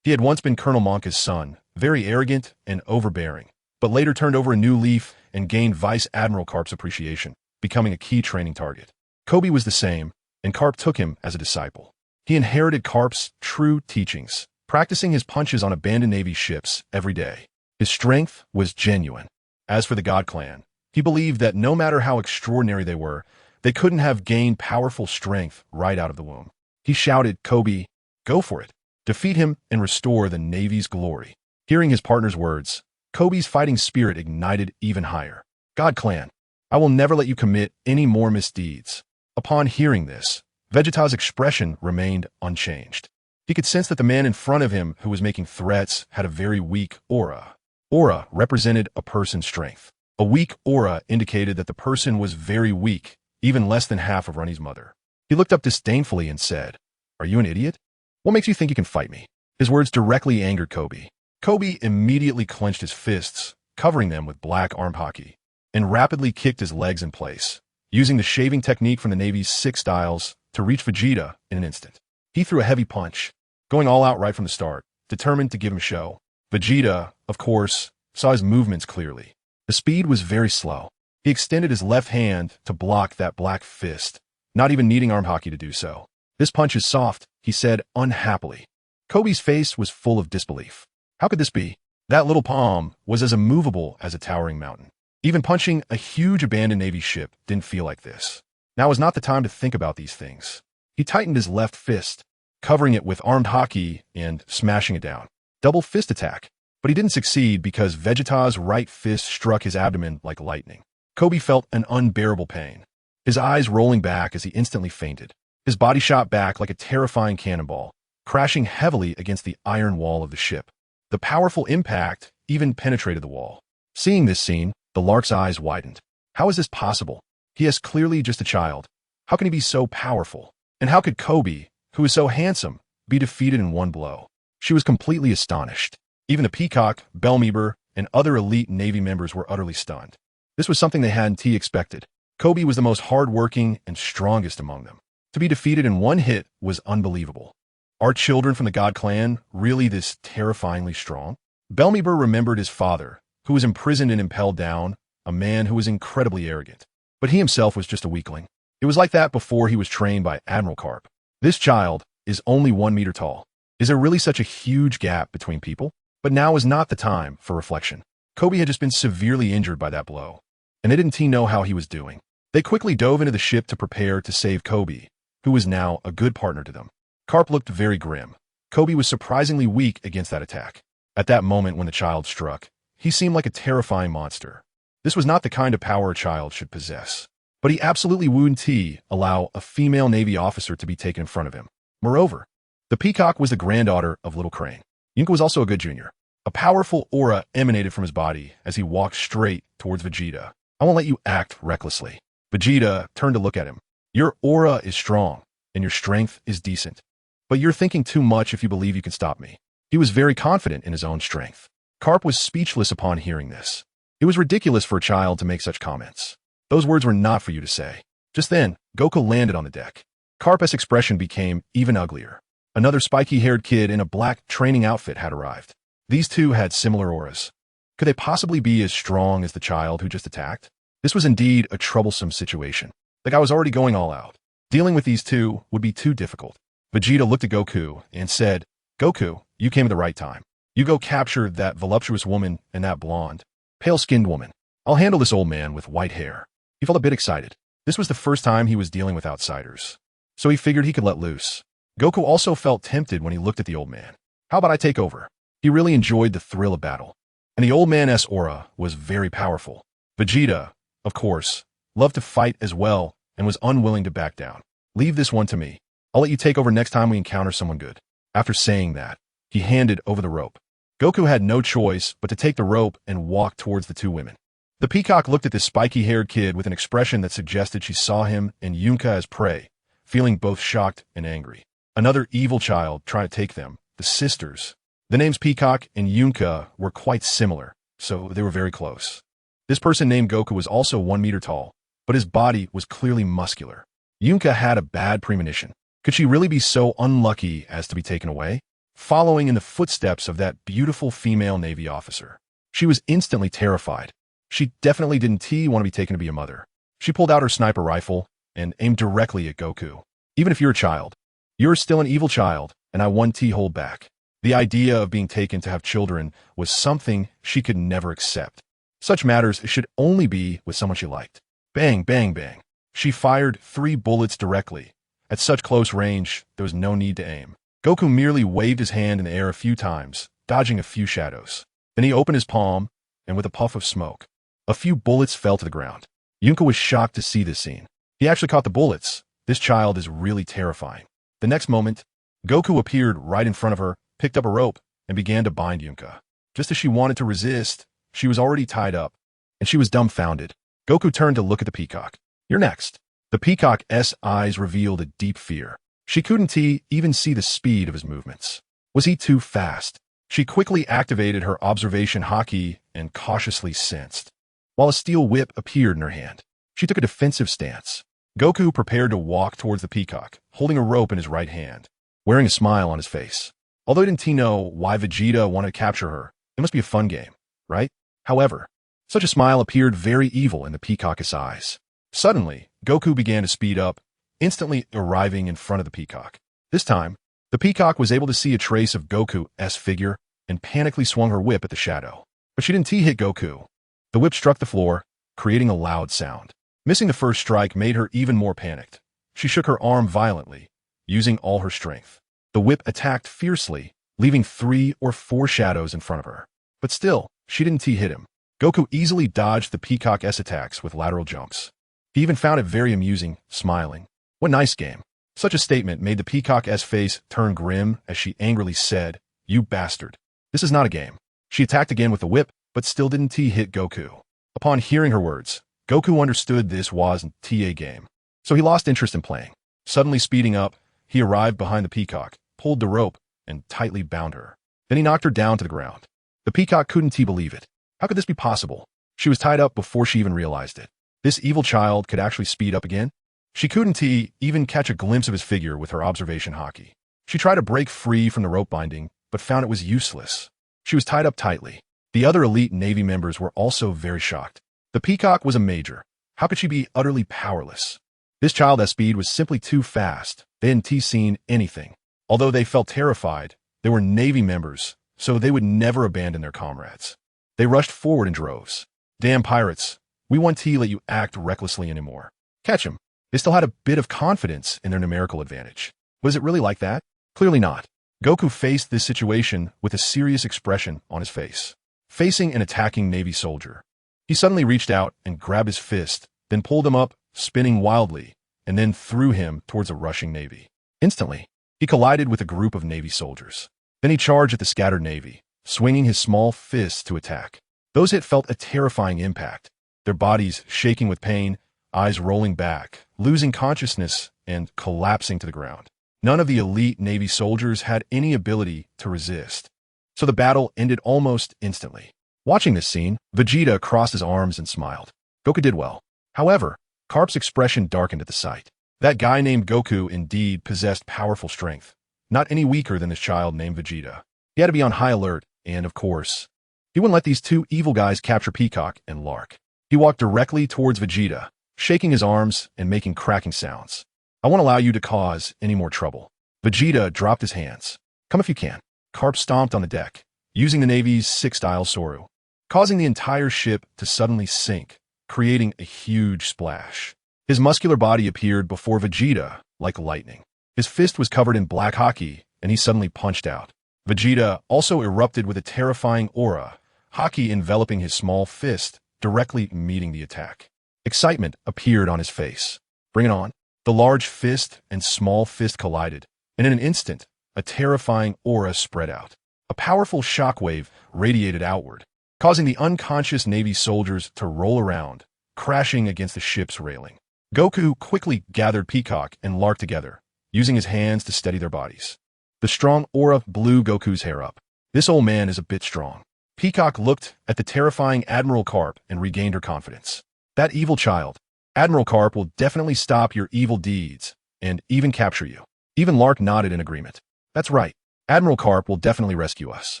He had once been Colonel Monka's son, very arrogant and overbearing, but later turned over a new leaf and gained Vice Admiral Karp's appreciation, becoming a key training target. Kobe was the same, and Karp took him as a disciple. He inherited Karp's true teachings, practicing his punches on abandoned Navy ships every day. His strength was genuine. As for the God Clan, he believed that no matter how extraordinary they were, they couldn't have gained powerful strength right out of the womb. He shouted, "Kobe, go for it. Defeat him and restore the Navy's glory." Hearing his partner's words, Kobe's fighting spirit ignited even higher. "God Clan, I will never let you commit any more misdeeds." Upon hearing this, Vegeta's expression remained unchanged. He could sense that the man in front of him who was making threats had a very weak aura. Aura represented a person's strength. A weak aura indicated that the person was very weak, even less than half of Runny's mother. He looked up disdainfully and said, "Are you an idiot? What makes you think you can fight me?" His words directly angered Kobe. Kobe immediately clenched his fists, covering them with black arm hockey, and rapidly kicked his legs in place, using the shaving technique from the Navy's 6 styles to reach Vegeta in an instant. He threw a heavy punch, going all out right from the start, determined to give him a show. Vegeta, of course, saw his movements clearly. The speed was very slow. He extended his left hand to block that black fist, not even needing arm hockey to do so. "This punch is soft," he said unhappily. Kobe's face was full of disbelief. How could this be? That little palm was as immovable as a towering mountain. Even punching a huge abandoned Navy ship didn't feel like this. Now was not the time to think about these things. He tightened his left fist, covering it with armed hockey and smashing it down. Double fist attack. But he didn't succeed because Vegeta's right fist struck his abdomen like lightning. Kobe felt an unbearable pain, his eyes rolling back as he instantly fainted. His body shot back like a terrifying cannonball, crashing heavily against the iron wall of the ship. The powerful impact even penetrated the wall. Seeing this scene, the Lark's eyes widened. How is this possible? He is clearly just a child. How can he be so powerful? And how could Kobe, who is so handsome, be defeated in one blow? She was completely astonished. Even the Peacock, Bellmeber, and other elite Navy members were utterly stunned. This was something they hadn't expected. Kobe was the most hard-working and strongest among them. To be defeated in one hit was unbelievable. Are children from the God Clan really this terrifyingly strong? Bellmeber remembered his father, who was imprisoned and impelled down, a man who was incredibly arrogant. But he himself was just a weakling. It was like that before he was trained by Admiral Karp. This child is only 1 meter tall. Is there really such a huge gap between people? But now is not the time for reflection. Kobe had just been severely injured by that blow, and they didn't know how he was doing. They quickly dove into the ship to prepare to save Kobe, who was now a good partner to them. Karp looked very grim. Kobe was surprisingly weak against that attack. At that moment when the child struck, he seemed like a terrifying monster. This was not the kind of power a child should possess. But he absolutely wouldn't allow a female Navy officer to be taken in front of him. Moreover, the Peacock was the granddaughter of Little Crane. Yunka was also a good junior. A powerful aura emanated from his body as he walked straight towards Vegeta. "I won't let you act recklessly." Vegeta turned to look at him. "Your aura is strong, and your strength is decent. But you're thinking too much if you believe you can stop me." He was very confident in his own strength. Karp was speechless upon hearing this. It was ridiculous for a child to make such comments. Those words were not for you to say. Just then, Goku landed on the deck. Karp's expression became even uglier. Another spiky-haired kid in a black training outfit had arrived. These two had similar auras. Could they possibly be as strong as the child who just attacked? This was indeed a troublesome situation. The guy was already going all out. Dealing with these two would be too difficult. Vegeta looked at Goku and said, "Goku, you came at the right time. You go capture that voluptuous woman and that blonde, pale-skinned woman. I'll handle this old man with white hair." He felt a bit excited. This was the first time he was dealing with outsiders, so he figured he could let loose. Goku also felt tempted when he looked at the old man. How about I take over? He really enjoyed the thrill of battle. And the old man's aura was very powerful. Vegeta, of course, loved to fight as well and was unwilling to back down. "Leave this one to me. I'll let you take over next time we encounter someone good." After saying that, he handed over the rope. Goku had no choice but to take the rope and walk towards the two women. The Peacock looked at this spiky-haired kid with an expression that suggested she saw him and Yunka as prey, feeling both shocked and angry. Another evil child trying to take them, the sisters. The names Peacock and Yunka were quite similar, so they were very close. This person named Goku was also 1 meter tall, but his body was clearly muscular. Yunka had a bad premonition. Could she really be so unlucky as to be taken away? Following in the footsteps of that beautiful female Navy officer. She was instantly terrified. She definitely didn't want to be taken to be a mother. She pulled out her sniper rifle and aimed directly at Goku. Even if you're a child, you're still an evil child, and I won't hold back. The idea of being taken to have children was something she could never accept. Such matters should only be with someone she liked. Bang, bang, bang. She fired 3 bullets directly. At such close range, there was no need to aim. Goku merely waved his hand in the air a few times, dodging a few shadows. Then he opened his palm, and with a puff of smoke, a few bullets fell to the ground. Yunka was shocked to see this scene. He actually caught the bullets. This child is really terrifying. The next moment, Goku appeared right in front of her, picked up a rope, and began to bind Yunka. Just as she wanted to resist, she was already tied up, and she was dumbfounded. Goku turned to look at the peacock. You're next. The peacock's eyes revealed a deep fear. She couldn't even see the speed of his movements. Was he too fast? She quickly activated her observation haki and cautiously sensed, while a steel whip appeared in her hand. She took a defensive stance. Goku prepared to walk towards the peacock, holding a rope in his right hand, wearing a smile on his face. Although didn't he know why Vegeta wanted to capture her, it must be a fun game, right? However, such a smile appeared very evil in the peacock's eyes. Suddenly, Goku began to speed up, instantly arriving in front of the peacock. This time, the peacock was able to see a trace of Goku's figure and panically swung her whip at the shadow. But she didn't hit Goku. The whip struck the floor, creating a loud sound. Missing the first strike made her even more panicked. She shook her arm violently, using all her strength. The whip attacked fiercely, leaving 3 or 4 shadows in front of her. But still, she didn't hit him. Goku easily dodged the peacock's attacks with lateral jumps. He even found it very amusing, smiling. What a nice game. Such a statement made the peacock's face turn grim as she angrily said, "You bastard. This is not a game." She attacked again with the whip, but still didn't hit Goku. Upon hearing her words, Goku understood this wasn't a game, so he lost interest in playing. Suddenly speeding up, he arrived behind the peacock, pulled the rope, and tightly bound her. Then he knocked her down to the ground. The peacock couldn't believe it. How could this be possible? She was tied up before she even realized it. This evil child could actually speed up again? She couldn't even catch a glimpse of his figure with her observation haki. She tried to break free from the rope binding, but found it was useless. She was tied up tightly. The other elite Navy members were also very shocked. The peacock was a major. How could she be utterly powerless? This child's speed was simply too fast. They hadn't seen anything. Although they felt terrified, they were Navy members, so they would never abandon their comrades. They rushed forward in droves. Damn pirates. We won't let you act recklessly anymore. Catch 'em. They still had a bit of confidence in their numerical advantage. Was it really like that? Clearly not. Goku faced this situation with a serious expression on his face. Facing an attacking Navy soldier, he suddenly reached out and grabbed his fist, then pulled him up, spinning wildly, and then threw him towards a rushing Navy. Instantly, he collided with a group of Navy soldiers. Then he charged at the scattered Navy, swinging his small fists to attack. Those hit felt a terrifying impact, their bodies shaking with pain, eyes rolling back, losing consciousness, and collapsing to the ground. None of the elite Navy soldiers had any ability to resist, so the battle ended almost instantly. Watching this scene, Vegeta crossed his arms and smiled. Goku did well. However, Carp's expression darkened at the sight. That guy named Goku indeed possessed powerful strength, not any weaker than this child named Vegeta. He had to be on high alert, and of course, he wouldn't let these 2 evil guys capture Peacock and Lark. He walked directly towards Vegeta, shaking his arms and making cracking sounds. "I won't allow you to cause any more trouble." Vegeta dropped his hands. "Come if you can." Carp stomped on the deck, using the Navy's 6-style Soru, causing the entire ship to suddenly sink, creating a huge splash. His muscular body appeared before Vegeta like lightning. His fist was covered in black haki, and he suddenly punched out. Vegeta also erupted with a terrifying aura, haki enveloping his small fist, directly meeting the attack. Excitement appeared on his face. "Bring it on." The large fist and small fist collided, and in an instant, a terrifying aura spread out. A powerful shockwave radiated outward, causing the unconscious Navy soldiers to roll around, crashing against the ship's railing. Goku quickly gathered Peacock and Lark together, using his hands to steady their bodies. The strong aura blew Goku's hair up. This old man is a bit strong. Peacock looked at the terrifying Admiral Carp and regained her confidence. That evil child, Admiral Carp, will definitely stop your evil deeds and even capture you. Even Lark nodded in agreement. That's right. Admiral Carp will definitely rescue us.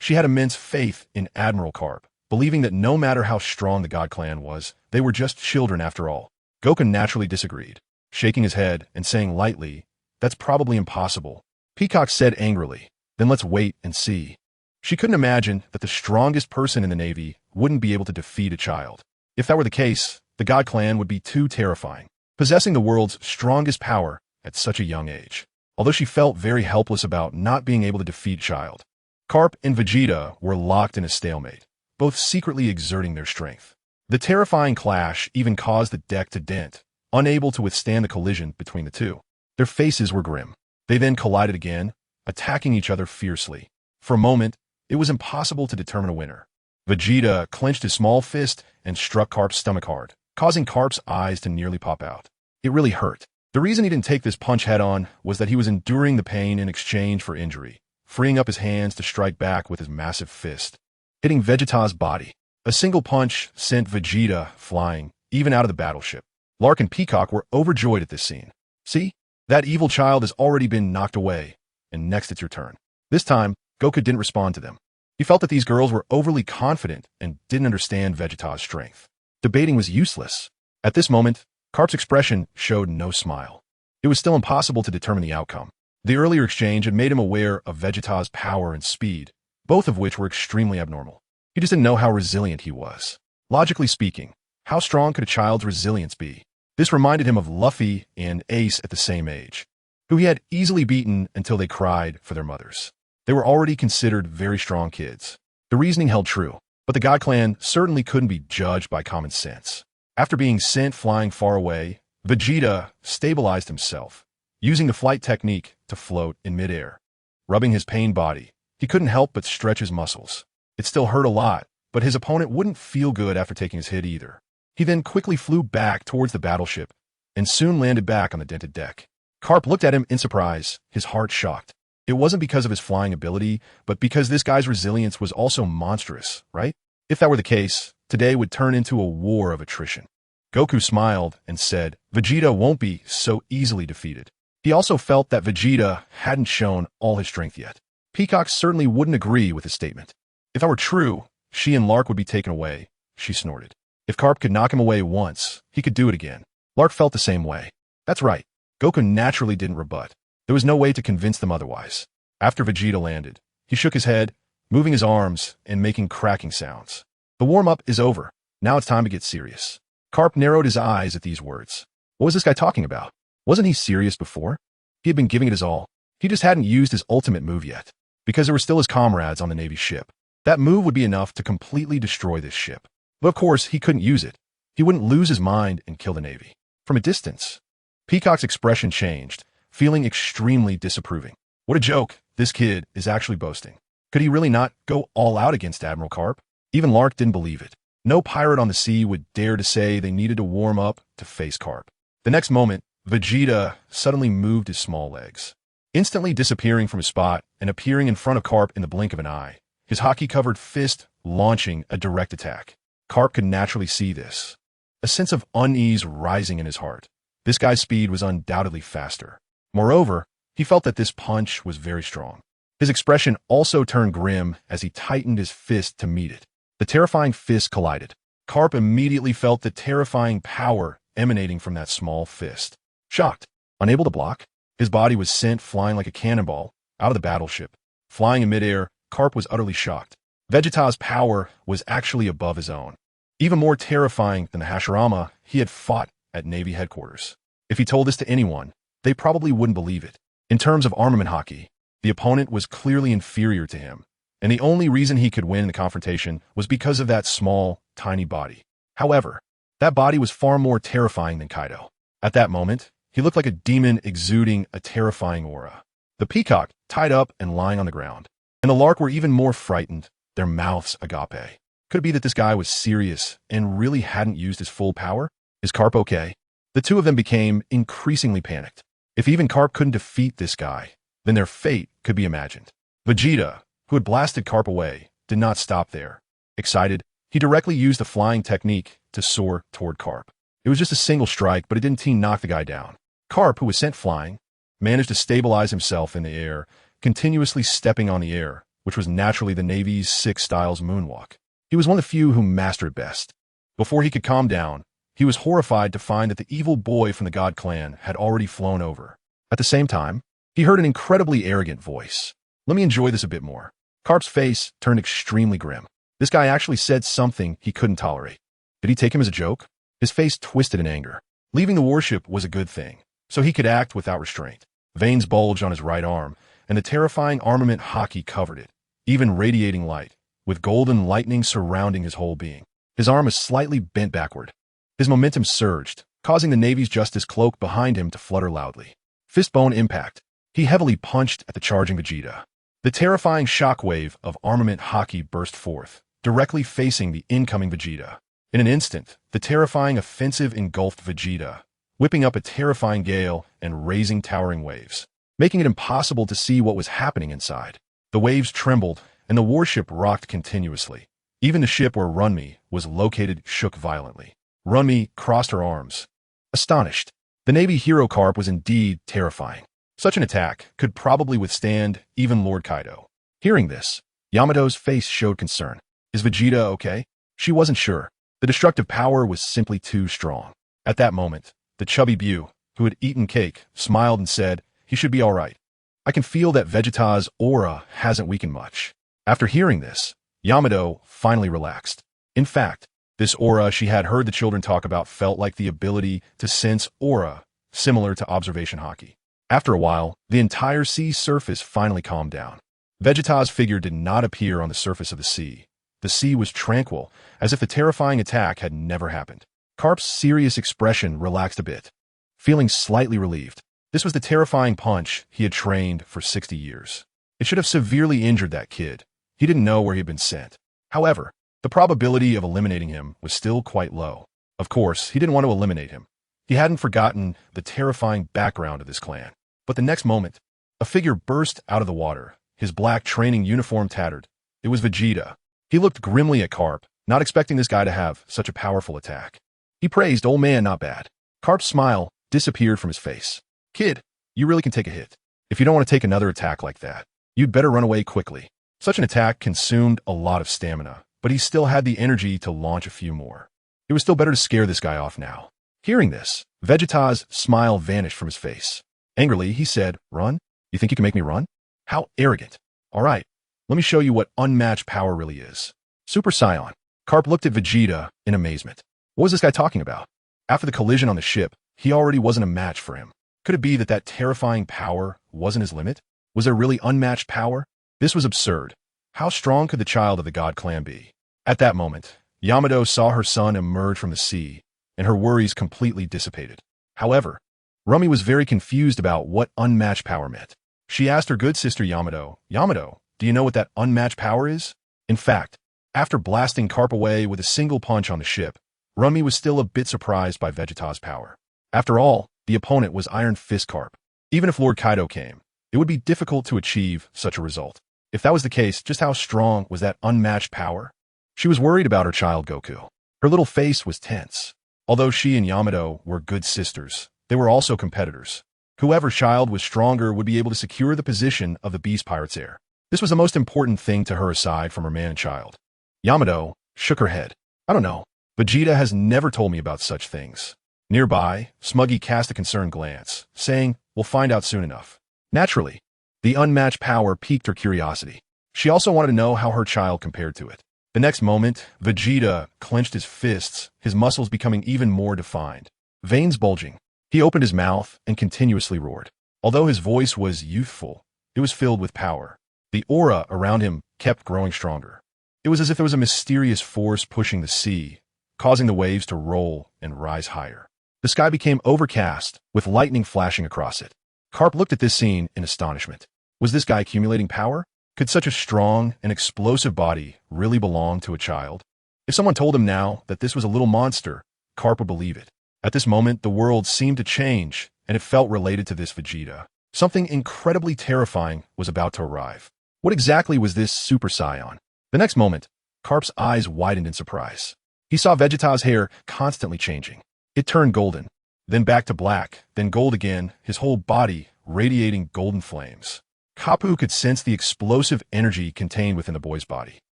She had immense faith in Admiral Carp, believing that no matter how strong the God Clan was, they were just children after all. Goku naturally disagreed, shaking his head and saying lightly, "That's probably impossible." Peacock said angrily, "Then let's wait and see." She couldn't imagine that the strongest person in the Navy wouldn't be able to defeat a child. If that were the case, the God Clan would be too terrifying, possessing the world's strongest power at such a young age. Although she felt very helpless about not being able to defeat Child, Carp and Vegeta were locked in a stalemate, both secretly exerting their strength. The terrifying clash even caused the deck to dent, unable to withstand the collision between the two. Their faces were grim. They then collided again, attacking each other fiercely. For a moment, it was impossible to determine a winner. Vegeta clenched his small fist and struck Carp's stomach hard, causing Carp's eyes to nearly pop out. It really hurt. The reason he didn't take this punch head-on was that he was enduring the pain in exchange for injury, freeing up his hands to strike back with his massive fist, hitting Vegeta's body. A single punch sent Vegeta flying, even out of the battleship. Lark and Peacock were overjoyed at this scene. "See? That evil child has already been knocked away, and next it's your turn." This time, Goku didn't respond to them. He felt that these girls were overly confident and didn't understand Vegeta's strength. Debating was useless. At this moment, Carp's expression showed no smile. It was still impossible to determine the outcome. The earlier exchange had made him aware of Vegeta's power and speed, both of which were extremely abnormal. He just didn't know how resilient he was. Logically speaking, how strong could a child's resilience be? This reminded him of Luffy and Ace at the same age, who he had easily beaten until they cried for their mothers. They were already considered very strong kids. The reasoning held true, but the God Clan certainly couldn't be judged by common sense. After being sent flying far away, Vegeta stabilized himself, using the flight technique to float in midair. Rubbing his pained body, he couldn't help but stretch his muscles. It still hurt a lot, but his opponent wouldn't feel good after taking his hit either. He then quickly flew back towards the battleship and soon landed back on the dented deck. Carp looked at him in surprise, his heart shocked. It wasn't because of his flying ability, but because this guy's resilience was also monstrous, right? If that were the case, today would turn into a war of attrition. Goku smiled and said, "Vegeta won't be so easily defeated." He also felt that Vegeta hadn't shown all his strength yet. Peacock certainly wouldn't agree with his statement. "If that were true, she and Lark would be taken away," she snorted. If Carp could knock him away once, he could do it again. Lark felt the same way. That's right. Goku naturally didn't rebut. There was no way to convince them otherwise. After Vegeta landed, he shook his head, moving his arms and making cracking sounds. "The warm-up is over. Now it's time to get serious." Carp narrowed his eyes at these words. What was this guy talking about? Wasn't he serious before? He had been giving it his all. He just hadn't used his ultimate move yet, because there were still his comrades on the Navy ship. That move would be enough to completely destroy this ship. But of course, he couldn't use it. He wouldn't lose his mind and kill the Navy. From a distance, Peacock's expression changed, feeling extremely disapproving. What a joke. This kid is actually boasting. Could he really not go all out against Admiral Carp? Even Lark didn't believe it. No pirate on the sea would dare to say they needed to warm up to face Carp. The next moment, Vegeta suddenly moved his small legs, instantly disappearing from his spot and appearing in front of Carp in the blink of an eye, his hockey-covered fist launching a direct attack. Carp could naturally see this, a sense of unease rising in his heart. This guy's speed was undoubtedly faster. Moreover, he felt that this punch was very strong. His expression also turned grim as he tightened his fist to meet it. The terrifying fists collided. Carp immediately felt the terrifying power emanating from that small fist. Shocked, unable to block, his body was sent flying like a cannonball out of the battleship. Flying in midair, Carp was utterly shocked. Vegeta's power was actually above his own. Even more terrifying than the Hashirama he had fought at Navy headquarters. If he told this to anyone, they probably wouldn't believe it. In terms of armament hockey, the opponent was clearly inferior to him, and the only reason he could win in the confrontation was because of that small, tiny body. However, that body was far more terrifying than Kaido. At that moment, he looked like a demon exuding a terrifying aura. The Peacock, tied up and lying on the ground, and the Lark were even more frightened, their mouths agape. Could it be that this guy was serious and really hadn't used his full power? Is Carp okay? The two of them became increasingly panicked. If even Carp couldn't defeat this guy, then their fate could be imagined. Vegeta, who had blasted Carp away, did not stop there. Excited, he directly used the flying technique to soar toward Carp. It was just a single strike, but it didn't knock the guy down. Carp, who was sent flying, managed to stabilize himself in the air, continuously stepping on the air, which was naturally the Navy's 6 styles moonwalk. He was one of the few who mastered it best. Before he could calm down, he was horrified to find that the evil boy from the God clan had already flown over. At the same time, he heard an incredibly arrogant voice. "Let me enjoy this a bit more." Carp's face turned extremely grim. This guy actually said something he couldn't tolerate. Did he take him as a joke? His face twisted in anger. Leaving the warship was a good thing, so he could act without restraint. Veins bulged on his right arm, and the terrifying armament hockey covered it, even radiating light, with golden lightning surrounding his whole being. His arm was slightly bent backward. His momentum surged, causing the Navy's Justice cloak behind him to flutter loudly. Fistbone impact. He heavily punched at the charging Vegeta. The terrifying shockwave of armament hockey burst forth, directly facing the incoming Vegeta. In an instant, the terrifying offensive engulfed Vegeta, whipping up a terrifying gale and raising towering waves, making it impossible to see what was happening inside. The waves trembled, and the warship rocked continuously. Even the ship where Runmi was located shook violently. Runmi crossed her arms, astonished. The Navy hero Carp was indeed terrifying. Such an attack could probably withstand even Lord Kaido. Hearing this, Yamato's face showed concern. Is Vegeta okay? She wasn't sure. The destructive power was simply too strong. At that moment, the chubby Bew, who had eaten cake, smiled and said, "He should be all right. I can feel that Vegeta's aura hasn't weakened much." After hearing this, Yamato finally relaxed. In fact, this aura she had heard the children talk about felt like the ability to sense aura, similar to observation hockey. After a while, the entire sea surface finally calmed down. Vegeta's figure did not appear on the surface of the sea. The sea was tranquil, as if the terrifying attack had never happened. Carp's serious expression relaxed a bit, feeling slightly relieved. This was the terrifying punch he had trained for 60 years. It should have severely injured that kid. He didn't know where he had been sent. However, the probability of eliminating him was still quite low. Of course, he didn't want to eliminate him. He hadn't forgotten the terrifying background of this clan. But the next moment, a figure burst out of the water, his black training uniform tattered. It was Vegeta. He looked grimly at Carp, not expecting this guy to have such a powerful attack. He praised, "Old man, not bad." Carp's smile disappeared from his face. "Kid, you really can take a hit. If you don't want to take another attack like that, you'd better run away quickly." Such an attack consumed a lot of stamina, but he still had the energy to launch a few more. It was still better to scare this guy off now. Hearing this, Vegeta's smile vanished from his face. Angrily, he said, "Run? You think you can make me run? How arrogant. All right, let me show you what unmatched power really is." Super Saiyan. Carp looked at Vegeta in amazement. What was this guy talking about? After the collision on the ship, he already wasn't a match for him. Could it be that that terrifying power wasn't his limit? Was there really unmatched power? This was absurd. How strong could the child of the God clan be? At that moment, Yamato saw her son emerge from the sea, and her worries completely dissipated. However, Rumi was very confused about what unmatched power meant. She asked her good sister Yamato, "Yamato, do you know what that unmatched power is?" In fact, after blasting Carp away with a single punch on the ship, Rumi was still a bit surprised by Vegeta's power. After all, the opponent was Iron Fist Carp. Even if Lord Kaido came, it would be difficult to achieve such a result. If that was the case, just how strong was that unmatched power? She was worried about her child Goku. Her little face was tense. Although she and Yamato were good sisters, they were also competitors. Whoever's child was stronger would be able to secure the position of the Beast Pirate's heir. This was the most important thing to her aside from her man and child. Yamato shook her head. "I don't know. Vegeta has never told me about such things." Nearby, Smuggy cast a concerned glance, saying, "We'll find out soon enough." Naturally, the unmatched power piqued her curiosity. She also wanted to know how her child compared to it. The next moment, Vegeta clenched his fists, his muscles becoming even more defined. Veins bulging, he opened his mouth and continuously roared. Although his voice was youthful, it was filled with power. The aura around him kept growing stronger. It was as if there was a mysterious force pushing the sea, causing the waves to roll and rise higher. The sky became overcast, with lightning flashing across it. Carp looked at this scene in astonishment. Was this guy accumulating power? Could such a strong and explosive body really belong to a child? If someone told him now that this was a little monster, Carp would believe it. At this moment, the world seemed to change, and it felt related to this Vegeta. Something incredibly terrifying was about to arrive. What exactly was this Super Saiyan? The next moment, Carp's eyes widened in surprise. He saw Vegeta's hair constantly changing. It turned golden, then back to black, then gold again, his whole body radiating golden flames. Kapu could sense the explosive energy contained within the boy's body.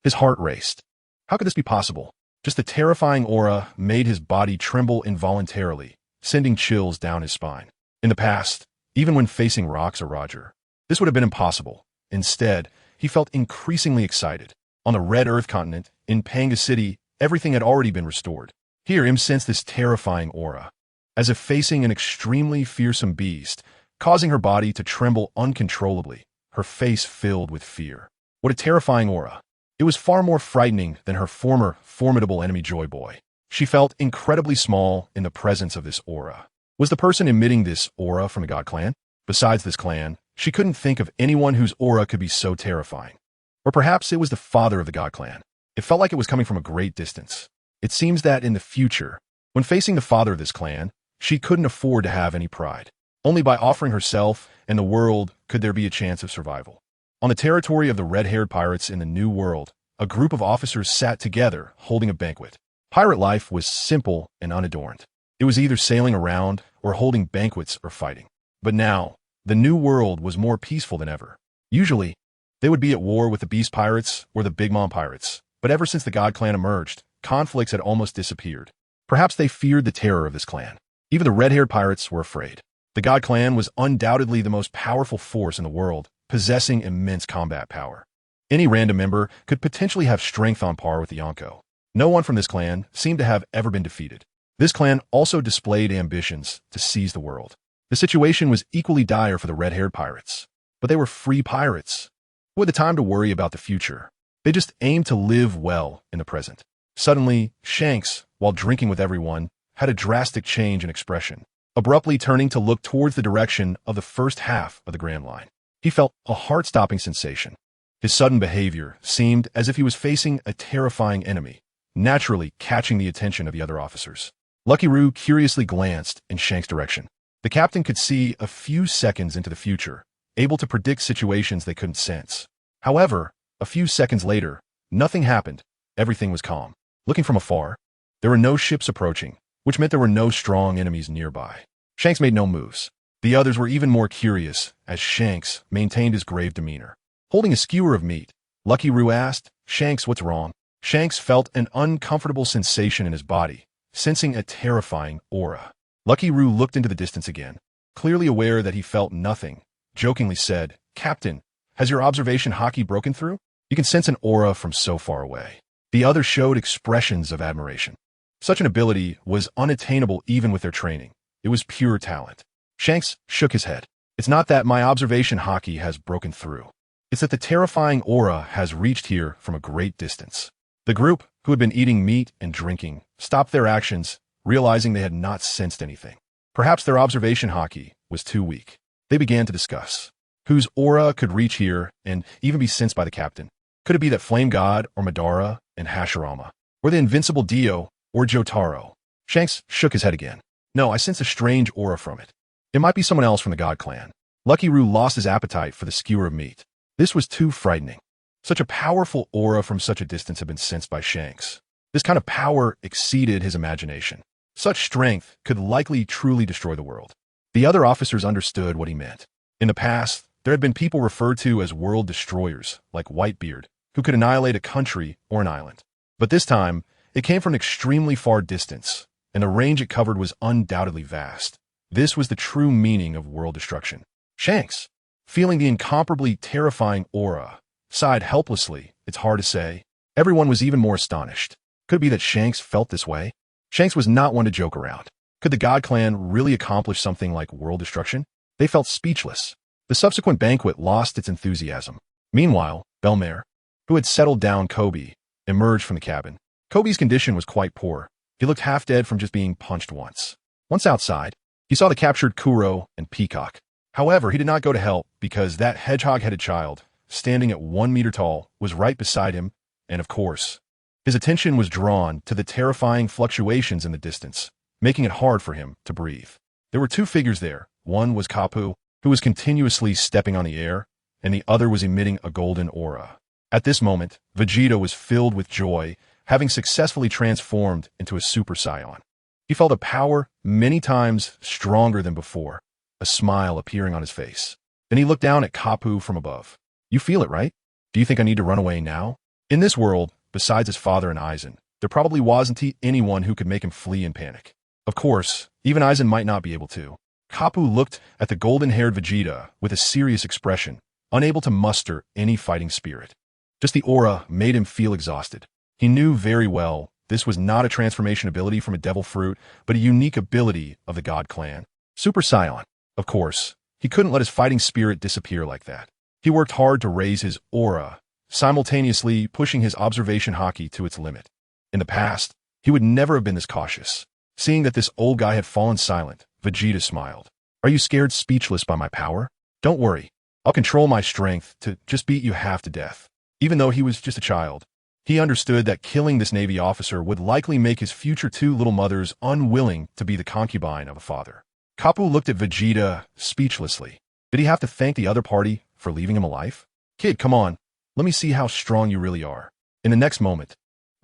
His heart raced. How could this be possible? Just the terrifying aura made his body tremble involuntarily, sending chills down his spine. In the past, even when facing Rox or Roger, this would have been impossible. Instead, he felt increasingly excited. On the Red Earth continent, in Panga City, everything had already been restored. Here, Im sensed this terrifying aura, as if facing an extremely fearsome beast, causing her body to tremble uncontrollably, her face filled with fear. What a terrifying aura. It was far more frightening than her former formidable enemy Joy Boy. She felt incredibly small in the presence of this aura. Was the person emitting this aura from the God Clan? Besides this clan, she couldn't think of anyone whose aura could be so terrifying. Or perhaps it was the father of the God Clan. It felt like it was coming from a great distance. It seems that in the future, when facing the father of this clan, she couldn't afford to have any pride. Only by offering herself and the world could there be a chance of survival. On the territory of the red-haired pirates in the New World, a group of officers sat together holding a banquet. Pirate life was simple and unadorned. It was either sailing around or holding banquets or fighting. But now, the New World was more peaceful than ever. Usually, they would be at war with the Beast Pirates or the Big Mom Pirates, but ever since the God Clan emerged, conflicts had almost disappeared. Perhaps they feared the terror of this clan. Even the red-haired pirates were afraid. The God Clan was undoubtedly the most powerful force in the world, possessing immense combat power. Any random member could potentially have strength on par with the Yonko. No one from this clan seemed to have ever been defeated. This clan also displayed ambitions to seize the world. The situation was equally dire for the red-haired pirates, but they were free pirates, who had the time to worry about the future. They just aimed to live well in the present. Suddenly, Shanks, while drinking with everyone, had a drastic change in expression, abruptly turning to look towards the direction of the first half of the Grand Line. He felt a heart-stopping sensation. His sudden behavior seemed as if he was facing a terrifying enemy, naturally catching the attention of the other officers. Lucky Roo curiously glanced in Shanks' direction. The captain could see a few seconds into the future, able to predict situations they couldn't sense. However, a few seconds later, nothing happened. Everything was calm. Looking from afar, there were no ships approaching, which meant there were no strong enemies nearby. Shanks made no moves. The others were even more curious, as Shanks maintained his grave demeanor. Holding a skewer of meat, Lucky Roo asked, "Shanks, what's wrong?" Shanks felt an uncomfortable sensation in his body, sensing a terrifying aura. Lucky Roo looked into the distance again, clearly aware that he felt nothing, jokingly said, "Captain, has your observation hockey broken through? You can sense an aura from so far away." The others showed expressions of admiration. Such an ability was unattainable even with their training. It was pure talent. Shanks shook his head. "It's not that my observation hockey has broken through. It's that the terrifying aura has reached here from a great distance." The group, who had been eating meat and drinking, stopped their actions, realizing they had not sensed anything. Perhaps their observation hockey was too weak. They began to discuss whose aura could reach here and even be sensed by the captain. Could it be that Flame God or Madara and Hashirama, or the invincible Dio or Jotaro? Shanks shook his head again. "No, I sense a strange aura from it. It might be someone else from the God Clan." Lucky Roo lost his appetite for the skewer of meat. This was too frightening. Such a powerful aura from such a distance had been sensed by Shanks. This kind of power exceeded his imagination. Such strength could likely truly destroy the world. The other officers understood what he meant. In the past, there had been people referred to as world destroyers, like Whitebeard, who could annihilate a country or an island. But this time, it came from an extremely far distance, and the range it covered was undoubtedly vast. This was the true meaning of world destruction. Shanks, feeling the incomparably terrifying aura, sighed helplessly. It's hard to say. Everyone was even more astonished. Could it be that Shanks felt this way? Shanks was not one to joke around. Could the God Clan really accomplish something like world destruction? They felt speechless. The subsequent banquet lost its enthusiasm. Meanwhile, Belmare, who had settled down Kobe, emerged from the cabin. Kobe's condition was quite poor. He looked half dead from just being punched once. Once outside, he saw the captured Kuro and Peacock. However, he did not go to help because that hedgehog-headed child, standing at 1 meter tall, was right beside him, and of course, his attention was drawn to the terrifying fluctuations in the distance, making it hard for him to breathe. There were two figures there. One was Kapu, who was continuously stepping on the air, and the other was emitting a golden aura. At this moment, Vegeta was filled with joy, having successfully transformed into a Super Saiyan. He felt a power many times stronger than before, a smile appearing on his face. Then he looked down at Kapu from above. "You feel it, right? Do you think I need to run away now?" In this world, besides his father and Aizen, there probably wasn't anyone who could make him flee in panic. Of course, even Aizen might not be able to. Kapu looked at the golden-haired Vegeta with a serious expression, unable to muster any fighting spirit. Just the aura made him feel exhausted. He knew very well this was not a transformation ability from a devil fruit, but a unique ability of the God Clan. Super Saiyan. Of course, he couldn't let his fighting spirit disappear like that. He worked hard to raise his aura, simultaneously pushing his observation haki to its limit. In the past, he would never have been this cautious. Seeing that this old guy had fallen silent, Vegeta smiled. Are you scared speechless by my power? Don't worry. I'll control my strength to just beat you half to death. Even though he was just a child, he understood that killing this Navy officer would likely make his future two little mothers unwilling to be the concubine of a father. Kapu looked at Vegeta speechlessly. Did he have to thank the other party for leaving him alive? Kid, come on. Let me see how strong you really are. In the next moment,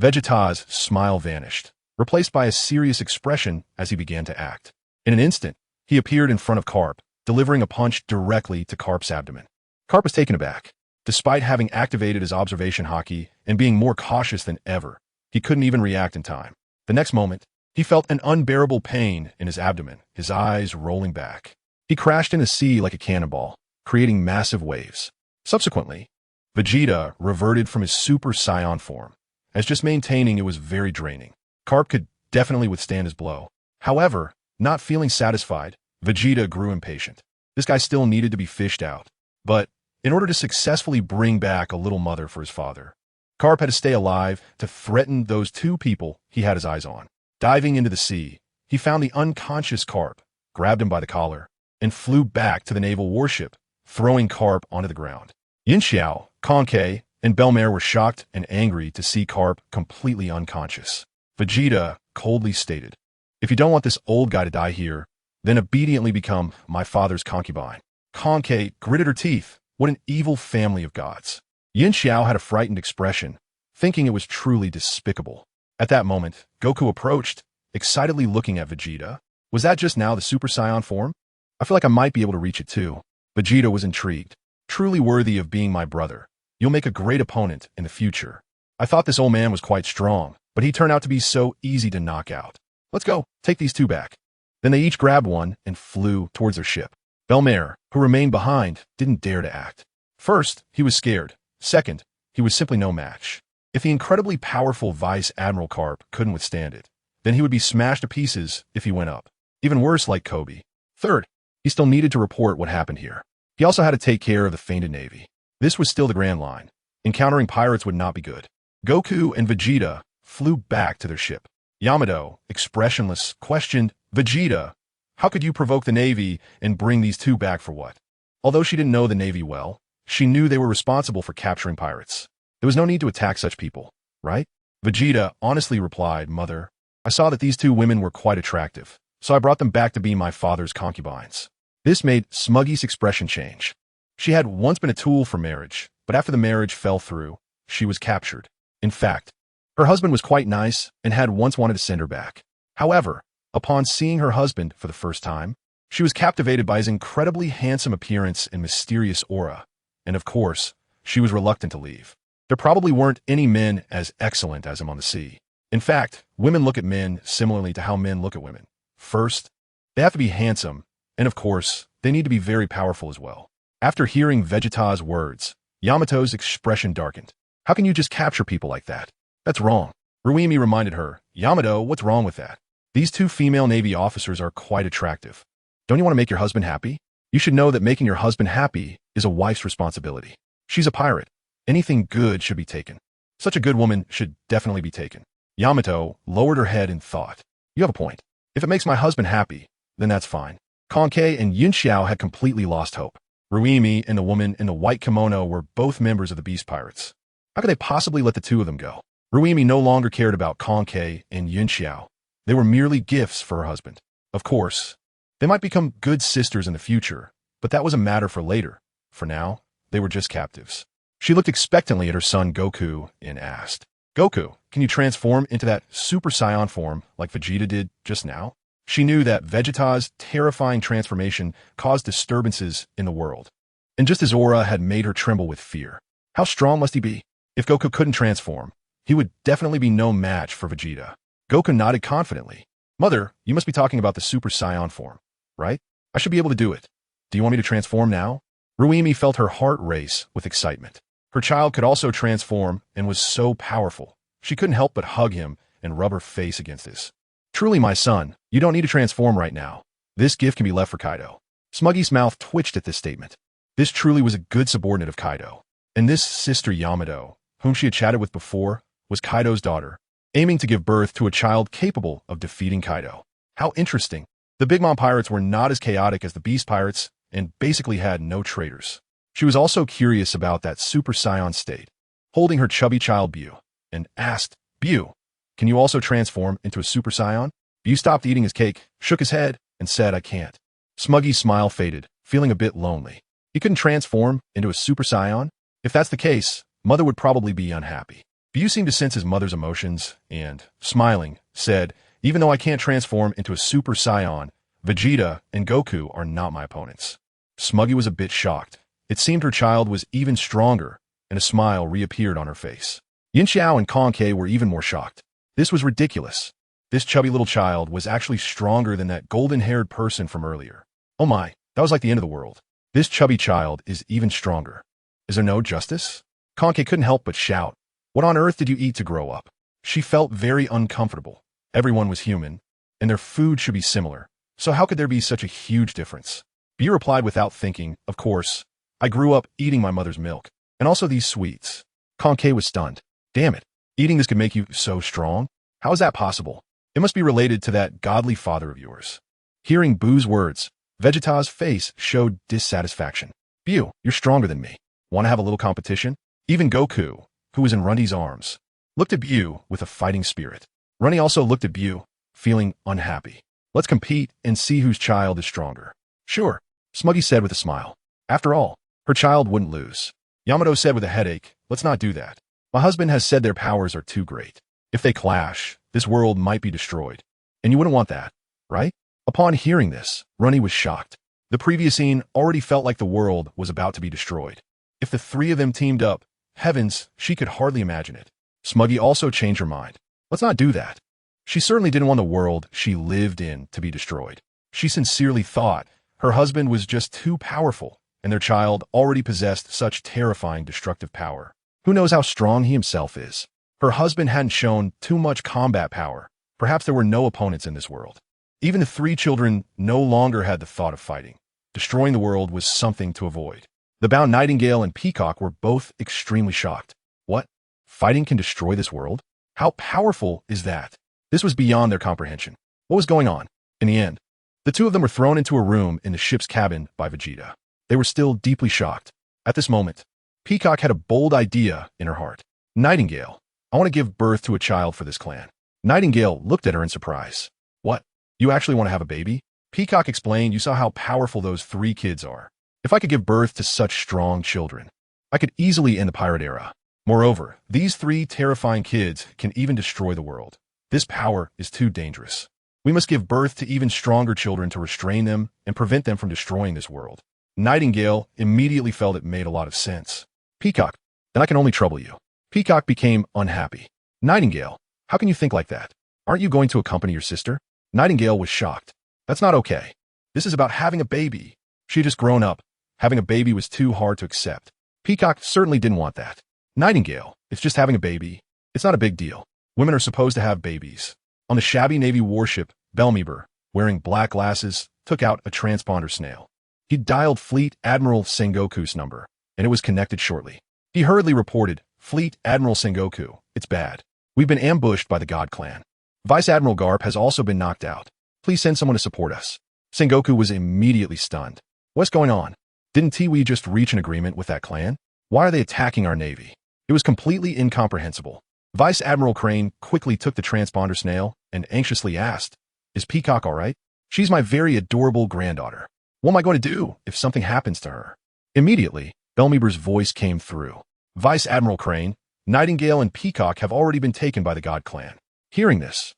Vegeta's smile vanished, replaced by a serious expression as he began to act. In an instant, he appeared in front of Carp, delivering a punch directly to Carp's abdomen. Carp was taken aback. Despite having activated his observation haki and being more cautious than ever, he couldn't even react in time. The next moment, he felt an unbearable pain in his abdomen, his eyes rolling back. He crashed in the sea like a cannonball, creating massive waves. Subsequently, Vegeta reverted from his Super Saiyan form, as just maintaining it was very draining. Carp could definitely withstand his blow. However, not feeling satisfied, Vegeta grew impatient. This guy still needed to be fished out. But in order to successfully bring back a little mother for his father, Carp had to stay alive to threaten those two people he had his eyes on. Diving into the sea, he found the unconscious Carp, grabbed him by the collar, and flew back to the naval warship, throwing Carp onto the ground. Yin Xiao, Kankei, and Belmare were shocked and angry to see Carp completely unconscious. Vegeta coldly stated, "If you don't want this old guy to die here, then obediently become my father's concubine." Kankei gritted her teeth. What an evil family of gods. Yin Xiao had a frightened expression, thinking it was truly despicable. At that moment, Goku approached, excitedly looking at Vegeta. Was that just now the Super Saiyan form? I feel like I might be able to reach it too. Vegeta was intrigued. Truly worthy of being my brother. You'll make a great opponent in the future. I thought this old man was quite strong, but he turned out to be so easy to knock out. Let's go, take these two back. Then they each grabbed one and flew towards their ship. Belmare, who remained behind, didn't dare to act. First, he was scared. Second, he was simply no match. If the incredibly powerful Vice Admiral Carp couldn't withstand it, then he would be smashed to pieces if he went up. Even worse, like Kobe. Third, he still needed to report what happened here. He also had to take care of the fainted Navy. This was still the Grand Line. Encountering pirates would not be good. Goku and Vegeta flew back to their ship. Yamato, expressionless, questioned, "Vegeta, how could you provoke the Navy and bring these two back for what?" Although she didn't know the Navy well, she knew they were responsible for capturing pirates. There was no need to attack such people, right? Vegeta honestly replied, "Mother, I saw that these two women were quite attractive, so I brought them back to be my father's concubines." This made Smuggy's expression change. She had once been a tool for marriage, but after the marriage fell through, she was captured. In fact, her husband was quite nice and had once wanted to send her back. However, upon seeing her husband for the first time, she was captivated by his incredibly handsome appearance and mysterious aura, and of course, she was reluctant to leave. There probably weren't any men as excellent as him on the sea. In fact, women look at men similarly to how men look at women. First, they have to be handsome, and of course, they need to be very powerful as well. After hearing Vegeta's words, Yamato's expression darkened. How can you just capture people like that? That's wrong. Ruimi reminded her, "Yamato, what's wrong with that? These two female Navy officers are quite attractive. Don't you want to make your husband happy? You should know that making your husband happy is a wife's responsibility. She's a pirate. Anything good should be taken. Such a good woman should definitely be taken." Yamato lowered her head and thought, "You have a point. If it makes my husband happy, then that's fine." Kankei and Yin Xiao had completely lost hope. Ruimi and the woman in the white kimono were both members of the Beast Pirates. How could they possibly let the two of them go? Ruimi no longer cared about Kankei and Yin Xiao. They were merely gifts for her husband. Of course, they might become good sisters in the future, but that was a matter for later. For now, they were just captives. She looked expectantly at her son Goku and asked, "Goku, can you transform into that Super Saiyan form like Vegeta did just now?" She knew that Vegeta's terrifying transformation caused disturbances in the world, and just his aura had made her tremble with fear. How strong must he be? If Goku couldn't transform, he would definitely be no match for Vegeta. Goku nodded confidently. Mother, you must be talking about the Super Saiyan form, right? I should be able to do it. Do you want me to transform now? Ruimi felt her heart race with excitement. Her child could also transform and was so powerful. She couldn't help but hug him and rub her face against his. Truly, my son, you don't need to transform right now. This gift can be left for Kaido. Smuggy's mouth twitched at this statement. This truly was a good subordinate of Kaido. And this sister Yamato, whom she had chatted with before, was Kaido's daughter, aiming to give birth to a child capable of defeating Kaido. How interesting. The Big Mom pirates were not as chaotic as the Beast pirates and basically had no traitors. She was also curious about that Super Saiyan state, holding her chubby child Bu, and asked, Bu, can you also transform into a Super Saiyan? Bu stopped eating his cake, shook his head, and said, I can't. Smuggy's smile faded, feeling a bit lonely. He couldn't transform into a Super Saiyan? If that's the case, Mother would probably be unhappy. Bu seemed to sense his mother's emotions and, smiling, said, even though I can't transform into a Super Saiyan, Vegeta and Goku are not my opponents. Smuggy was a bit shocked. It seemed her child was even stronger, and a smile reappeared on her face. Yin Xiao and Kankei were even more shocked. This was ridiculous. This chubby little child was actually stronger than that golden-haired person from earlier. Oh my, that was like the end of the world. This chubby child is even stronger. Is there no justice? Kankei couldn't help but shout. What on earth did you eat to grow up? She felt very uncomfortable. Everyone was human, and their food should be similar. So how could there be such a huge difference? Bu replied without thinking, of course. I grew up eating my mother's milk, and also these sweets. Kankei was stunned. Damn it, eating this could make you so strong? How is that possible? It must be related to that godly father of yours. Hearing Bu's words, Vegeta's face showed dissatisfaction. Bu, you're stronger than me. Want to have a little competition? Even Goku, who was in Runty's arms, looked at Bu with a fighting spirit. Runty also looked at Bu, feeling unhappy. Let's compete and see whose child is stronger. Sure, Smuggy said with a smile. After all, her child wouldn't lose. Yamato said with a headache, let's not do that. My husband has said their powers are too great. If they clash, this world might be destroyed. And you wouldn't want that, right? Upon hearing this, Runty was shocked. The previous scene already felt like the world was about to be destroyed. If the three of them teamed up, heavens, she could hardly imagine it. Smuggy also changed her mind. Let's not do that. She certainly didn't want the world she lived in to be destroyed. She sincerely thought her husband was just too powerful, and their child already possessed such terrifying destructive power. Who knows how strong he himself is? Her husband hadn't shown too much combat power. Perhaps there were no opponents in this world. Even the three children no longer had the thought of fighting. Destroying the world was something to avoid. The bound Nightingale and Peacock were both extremely shocked. What? Fighting can destroy this world? How powerful is that? This was beyond their comprehension. What was going on? In the end, the two of them were thrown into a room in the ship's cabin by Vegeta. They were still deeply shocked. At this moment, Peacock had a bold idea in her heart. Nightingale, I want to give birth to a child for this clan. Nightingale looked at her in surprise. What? You actually want to have a baby? Peacock explained, you saw how powerful those three kids are. If I could give birth to such strong children, I could easily end the pirate era. Moreover, these three terrifying kids can even destroy the world. This power is too dangerous. We must give birth to even stronger children to restrain them and prevent them from destroying this world. Nightingale immediately felt it made a lot of sense. Peacock, then I can only trouble you. Peacock became unhappy. Nightingale, how can you think like that? Aren't you going to accompany your sister? Nightingale was shocked. That's not okay. This is about having a baby. She had just grown up. Having a baby was too hard to accept. Peacock certainly didn't want that. Nightingale, it's just having a baby. It's not a big deal. Women are supposed to have babies. On the shabby Navy warship, Belmeber, wearing black glasses, took out a transponder snail. He dialed Fleet Admiral Sengoku's number, and it was connected shortly. He hurriedly reported, Fleet Admiral Sengoku, it's bad. We've been ambushed by the God Clan. Vice Admiral Garp has also been knocked out. Please send someone to support us. Sengoku was immediately stunned. What's going on? Didn't Tiwi just reach an agreement with that clan? Why are they attacking our navy? It was completely incomprehensible. Vice Admiral Crane quickly took the transponder snail and anxiously asked, is Peacock all right? She's my very adorable granddaughter. What am I going to do if something happens to her? Immediately, Belmeber's voice came through. Vice Admiral Crane, Nightingale and Peacock have already been taken by the God Clan. Hearing this,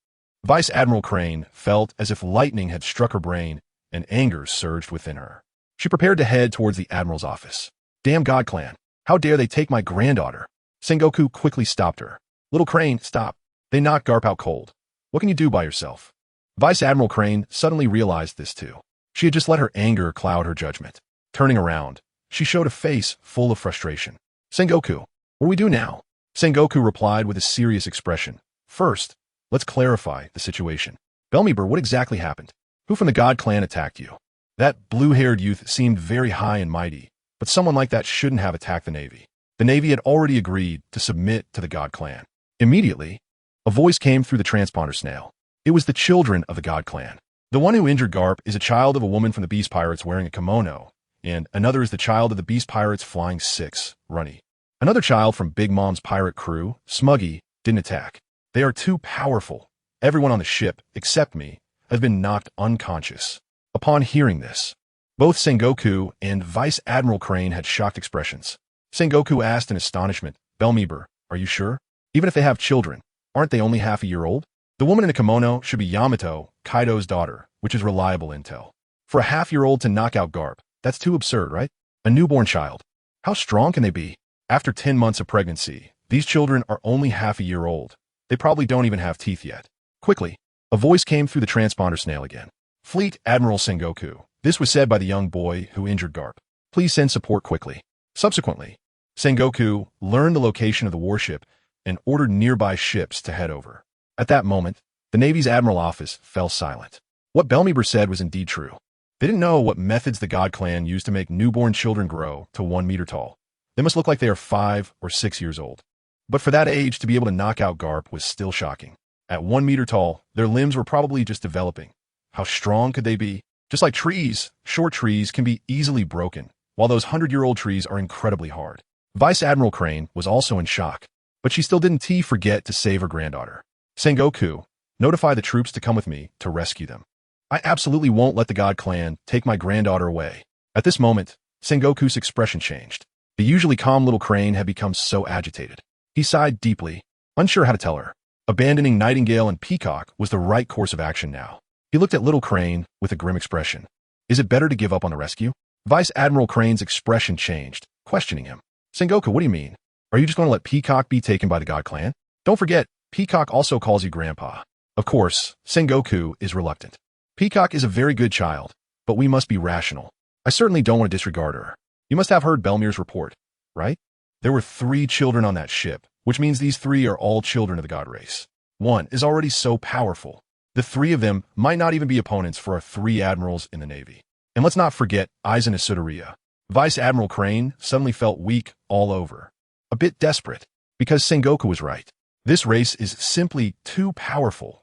Vice Admiral Crane felt as if lightning had struck her brain and anger surged within her. She prepared to head towards the Admiral's office. Damn God Clan, how dare they take my granddaughter? Sengoku quickly stopped her. Little Crane, stop. They knocked Garp out cold. What can you do by yourself? Vice Admiral Crane suddenly realized this too. She had just let her anger cloud her judgment. Turning around, she showed a face full of frustration. Sengoku, what do we do now? Sengoku replied with a serious expression. First, let's clarify the situation. Belmieber, what exactly happened? Who from the God Clan attacked you? That blue-haired youth seemed very high and mighty, but someone like that shouldn't have attacked the Navy. The Navy had already agreed to submit to the God Clan. Immediately, a voice came through the transponder snail. It was the children of the God Clan. The one who injured Garp is a child of a woman from the Beast Pirates wearing a kimono, and another is the child of the Beast Pirates Flying 6, Runny. Another child from Big Mom's pirate crew, Smuggy, didn't attack. They are too powerful. Everyone on the ship, except me, has been knocked unconscious. Upon hearing this, both Sengoku and Vice Admiral Crane had shocked expressions. Sengoku asked in astonishment, Belmieber, are you sure? Even if they have children, aren't they only half a year old? The woman in a kimono should be Yamato, Kaido's daughter, which is reliable intel. For a half-year-old to knock out Garp, that's too absurd, right? A newborn child. How strong can they be? After 10 months of pregnancy, these children are only half a year old. They probably don't even have teeth yet. Quickly, a voice came through the transponder snail again. Fleet Admiral Sengoku. This was said by the young boy who injured Garp. Please send support quickly. Subsequently, Sengoku learned the location of the warship and ordered nearby ships to head over. At that moment, the Navy's Admiral office fell silent. What Belmieber said was indeed true. They didn't know what methods the God Clan used to make newborn children grow to 1 meter tall. They must look like they are 5 or 6 years old. But for that age to be able to knock out Garp was still shocking. At 1 meter tall, their limbs were probably just developing. How strong could they be? Just like trees, short trees can be easily broken, while those 100-year-old trees are incredibly hard. Vice Admiral Crane was also in shock, but she still didn't forget to save her granddaughter. Sengoku, notify the troops to come with me to rescue them. I absolutely won't let the God Clan take my granddaughter away. At this moment, Sengoku's expression changed. The usually calm little Crane had become so agitated. He sighed deeply, unsure how to tell her. Abandoning Nightingale and Peacock was the right course of action now. He looked at little Crane with a grim expression. Is it better to give up on the rescue? Vice Admiral Crane's expression changed, questioning him. Sengoku, what do you mean? Are you just going to let Peacock be taken by the God Clan? Don't forget, Peacock also calls you Grandpa. Of course, Sengoku is reluctant. Peacock is a very good child, but we must be rational. I certainly don't want to disregard her. You must have heard Belmier's report, right? There were 3 children on that ship, which means these 3 are all children of the God race. One is already so powerful. The 3 of them might not even be opponents for our 3 admirals in the Navy. And let's not forget Aizen Isudaria. Vice Admiral Crane suddenly felt weak all over. A bit desperate, because Sengoku was right. This race is simply too powerful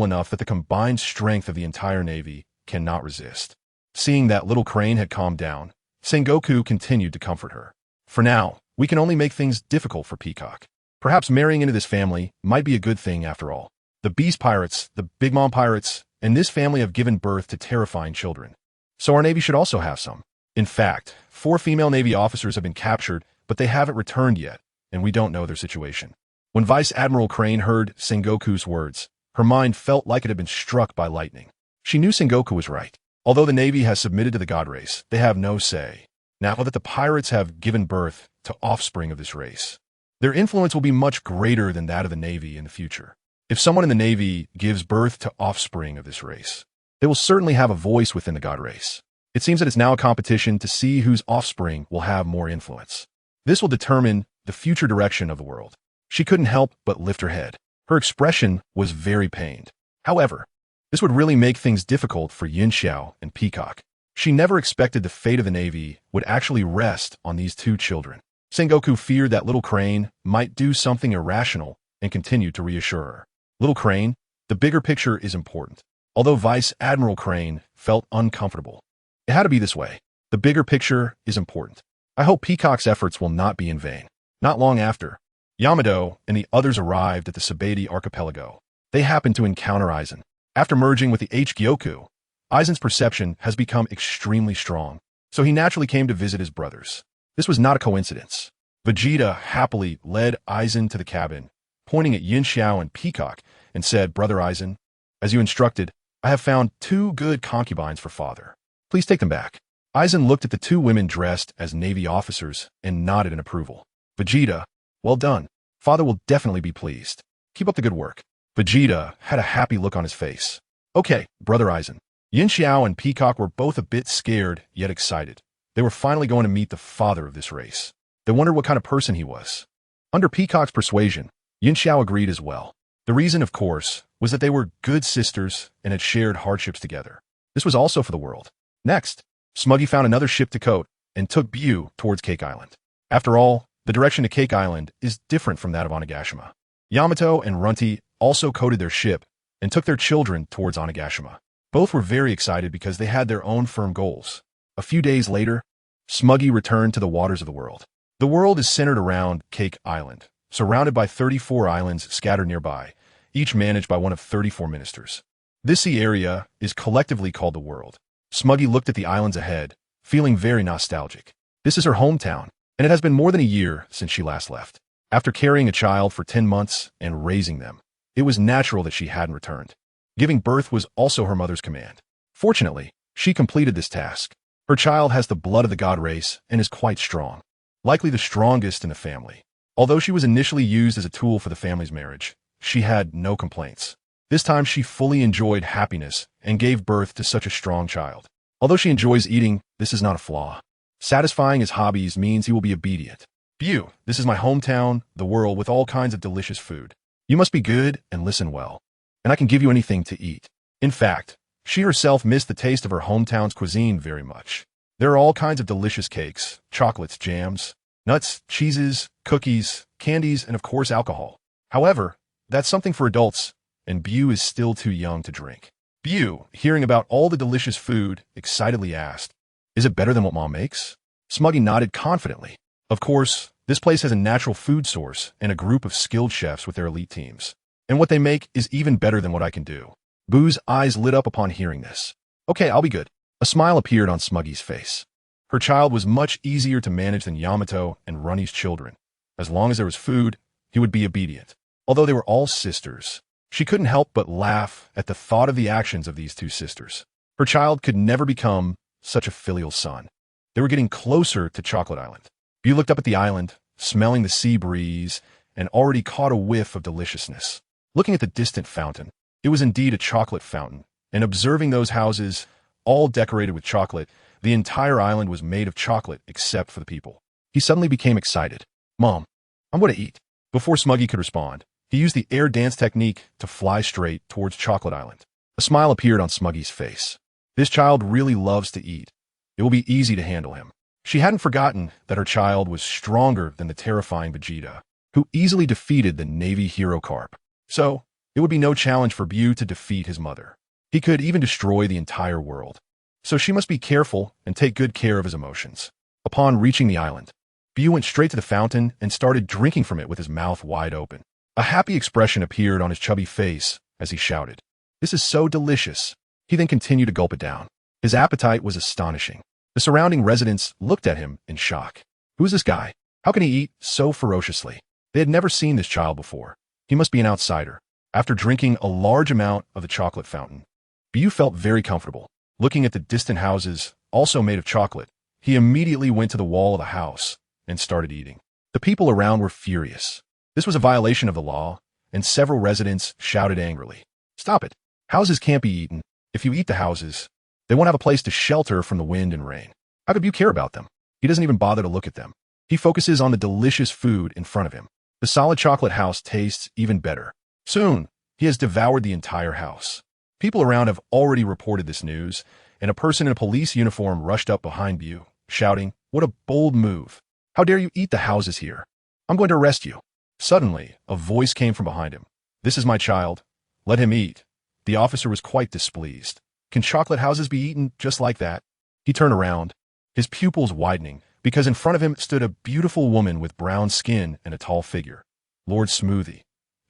enough that the combined strength of the entire Navy cannot resist. Seeing that little Crane had calmed down, Sengoku continued to comfort her. For now, we can only make things difficult for Peacock. Perhaps marrying into this family might be a good thing after all. The Beast Pirates, the Big Mom Pirates, and this family have given birth to terrifying children. So our Navy should also have some. In fact, 4 female Navy officers have been captured, but they haven't returned yet, and we don't know their situation. When Vice Admiral Crane heard Sengoku's words, her mind felt like it had been struck by lightning. She knew Sengoku was right. Although the Navy has submitted to the God race, they have no say. Now that the pirates have given birth to offspring of this race, their influence will be much greater than that of the Navy in the future. If someone in the Navy gives birth to offspring of this race, they will certainly have a voice within the God race. It seems that it's now a competition to see whose offspring will have more influence. This will determine the future direction of the world. She couldn't help but lift her head. Her expression was very pained. However, this would really make things difficult for Yin Xiao and Peacock. She never expected the fate of the Navy would actually rest on these 2 children. Sengoku feared that little Crane might do something irrational and continued to reassure her. Little Crane, the bigger picture is important. Although Vice Admiral Crane felt uncomfortable, it had to be this way. The bigger picture is important. I hope Peacock's efforts will not be in vain. Not long after, Yamato and the others arrived at the Sabaody archipelago. They happened to encounter Aizen. After merging with the H-Gyoku, Aizen's perception has become extremely strong, so he naturally came to visit his brothers. This was not a coincidence. Vegeta happily led Aizen to the cabin, pointing at Yin Xiao and Peacock, and said, Brother Aizen, as you instructed, I have found 2 good concubines for father. Please take them back. Aizen looked at the 2 women dressed as Navy officers and nodded in approval. Vegeta, well done. Father will definitely be pleased. Keep up the good work. Vegeta had a happy look on his face. Okay, Brother Aizen. Yin Xiao and Peacock were both a bit scared, yet excited. They were finally going to meet the father of this race. They wondered what kind of person he was. Under Peacock's persuasion, Yin Xiao agreed as well. The reason, of course, was that they were good sisters and had shared hardships together. This was also for the world. Next, Smuggy found another ship to coat and took Bu towards Cake Island. After all, the direction to Cake Island is different from that of Onigashima. Yamato and Runty also coated their ship and took their children towards Onigashima. Both were very excited because they had their own firm goals. A few days later, Smuggy returned to the waters of the world. The world is centered around Cake Island, surrounded by 34 islands scattered nearby, each managed by one of 34 ministers. This sea area is collectively called the world. Smuggy looked at the islands ahead, feeling very nostalgic. This is her hometown, and it has been more than a year since she last left. After carrying a child for 10 months and raising them, it was natural that she hadn't returned. Giving birth was also her mother's command. Fortunately, she completed this task. Her child has the blood of the god race and is quite strong, likely the strongest in the family. Although she was initially used as a tool for the family's marriage, she had no complaints. This time she fully enjoyed happiness and gave birth to such a strong child. Although she enjoys eating, this is not a flaw. Satisfying his hobbies means he will be obedient. Bu, this is my hometown, the world with all kinds of delicious food. You must be good and listen well, and I can give you anything to eat. In fact, she herself missed the taste of her hometown's cuisine very much. There are all kinds of delicious cakes, chocolates, jams, nuts, cheeses, cookies, candies, and of course alcohol. However, that's something for adults, and Bu is still too young to drink. Bu, hearing about all the delicious food, excitedly asked, "Is it better than what Mom makes?" Smuggy nodded confidently. Of course, this place has a natural food source and a group of skilled chefs with their elite teams. And what they make is even better than what I can do. Bu's eyes lit up upon hearing this. Okay, I'll be good. A smile appeared on Smuggy's face. Her child was much easier to manage than Yamato and Runny's children. As long as there was food, he would be obedient. Although they were all sisters, she couldn't help but laugh at the thought of the actions of these two sisters. Her child could never become such a filial son. They were getting closer to Chocolate Island. Bu looked up at the island, smelling the sea breeze, and already caught a whiff of deliciousness. Looking at the distant fountain, it was indeed a chocolate fountain, and observing those houses, all decorated with chocolate, the entire island was made of chocolate except for the people. He suddenly became excited. Mom, I'm going to eat. Before Smuggy could respond, he used the air dance technique to fly straight towards Chocolate Island. A smile appeared on Smuggy's face. This child really loves to eat. It will be easy to handle him. She hadn't forgotten that her child was stronger than the terrifying Vegeta, who easily defeated the Navy hero Carp. So, it would be no challenge for Bu to defeat his mother. He could even destroy the entire world. So she must be careful and take good care of his emotions. Upon reaching the island, Bu went straight to the fountain and started drinking from it with his mouth wide open. A happy expression appeared on his chubby face as he shouted, "This is so delicious." He then continued to gulp it down. His appetite was astonishing. The surrounding residents looked at him in shock. Who is this guy? How can he eat so ferociously? They had never seen this child before. He must be an outsider. After drinking a large amount of the chocolate fountain, Bu felt very comfortable. Looking at the distant houses, also made of chocolate, he immediately went to the wall of the house and started eating. The people around were furious. This was a violation of the law, and several residents shouted angrily, "Stop it! Houses can't be eaten. If you eat the houses, they won't have a place to shelter from the wind and rain. How could you care about them?" He doesn't even bother to look at them. He focuses on the delicious food in front of him. The solid chocolate house tastes even better. Soon, he has devoured the entire house. People around have already reported this news, and a person in a police uniform rushed up behind Bu, shouting, "What a bold move! How dare you eat the houses here? I'm going to arrest you." Suddenly, a voice came from behind him. "This is my child. Let him eat." The officer was quite displeased. Can chocolate houses be eaten just like that? He turned around, his pupils widening, because in front of him stood a beautiful woman with brown skin and a tall figure. Lord Smoothie.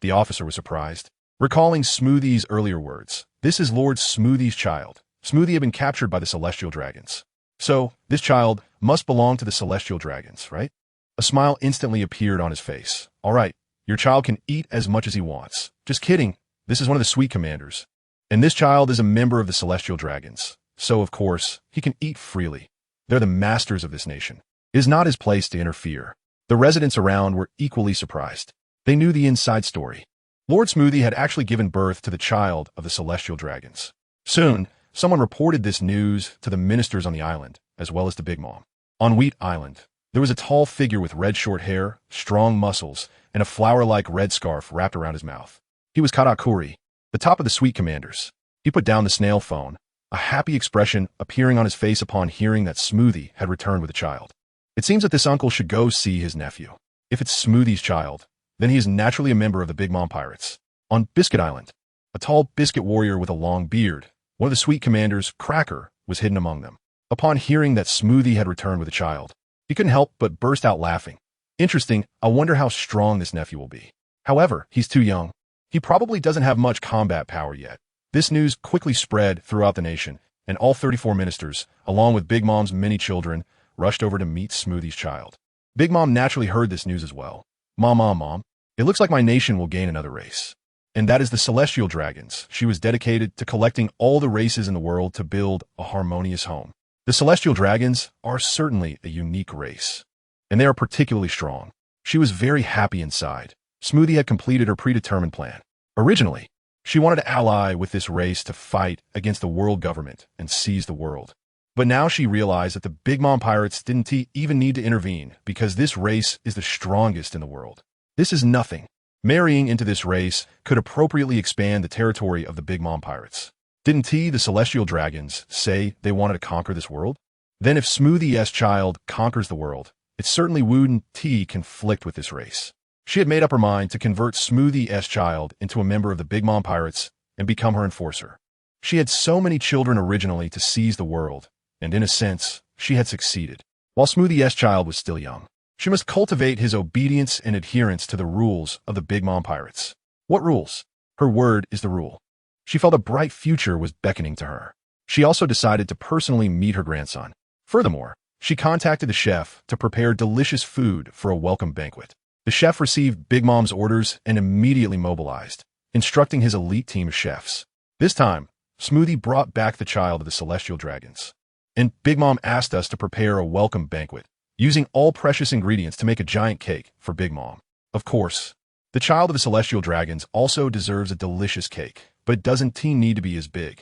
The officer was surprised. Recalling Smoothie's earlier words, "This is Lord Smoothie's child." Smoothie had been captured by the Celestial Dragons. So, this child must belong to the Celestial Dragons, right? A smile instantly appeared on his face. "All right, your child can eat as much as he wants." "Just kidding. This is one of the sweet commanders. And this child is a member of the Celestial Dragons. So, of course, he can eat freely. They're the masters of this nation. It is not his place to interfere." The residents around were equally surprised. They knew the inside story. Lord Smoothie had actually given birth to the child of the celestial dragons. Soon, someone reported this news to the ministers on the island, as well as to Big Mom. On Wheat Island, there was a tall figure with red short hair, strong muscles, and a flower-like red scarf wrapped around his mouth. He was Karakuri, the top of the sweet commanders. He put down the snail phone, a happy expression appearing on his face upon hearing that Smoothie had returned with a child. It seems that this uncle should go see his nephew. If it's Smoothie's child, then he is naturally a member of the Big Mom Pirates. On Biscuit Island, a tall biscuit warrior with a long beard, one of the sweet commanders, Cracker, was hidden among them. Upon hearing that Smoothie had returned with a child, he couldn't help but burst out laughing. Interesting, I wonder how strong this nephew will be. However, he's too young. He probably doesn't have much combat power yet. This news quickly spread throughout the nation, and all 34 ministers, along with Big Mom's many children, rushed over to meet Smoothie's child. Big Mom naturally heard this news as well. Mom, it looks like my nation will gain another race. And that is the celestial dragons. She was dedicated to collecting all the races in the world to build a harmonious home. The celestial dragons are certainly a unique race, and they are particularly strong. She was very happy inside. Smoothie had completed her predetermined plan. Originally, she wanted to ally with this race to fight against the world government and seize the world. But now she realized that the Big Mom Pirates didn't even need to intervene because this race is the strongest in the world. This is nothing. Marrying into this race could appropriately expand the territory of the Big Mom Pirates. Didn't the celestial dragons, say they wanted to conquer this world? Then if Smoothie's child conquers the world, it certainly wouldn't conflict with this race. She had made up her mind to convert Smoothie's child into a member of the Big Mom Pirates and become her enforcer. She had so many children originally to seize the world, and in a sense, she had succeeded. While Smoothie's child was still young, she must cultivate his obedience and adherence to the rules of the Big Mom Pirates. What rules? Her word is the rule. She felt a bright future was beckoning to her. She also decided to personally meet her grandson. Furthermore, she contacted the chef to prepare delicious food for a welcome banquet. The chef received Big Mom's orders and immediately mobilized, instructing his elite team of chefs. This time, Smoothie brought back the child of the celestial dragons. And Big Mom asked us to prepare a welcome banquet, using all precious ingredients to make a giant cake for Big Mom. Of course, the child of the celestial dragons also deserves a delicious cake, but it doesn't need to be as big.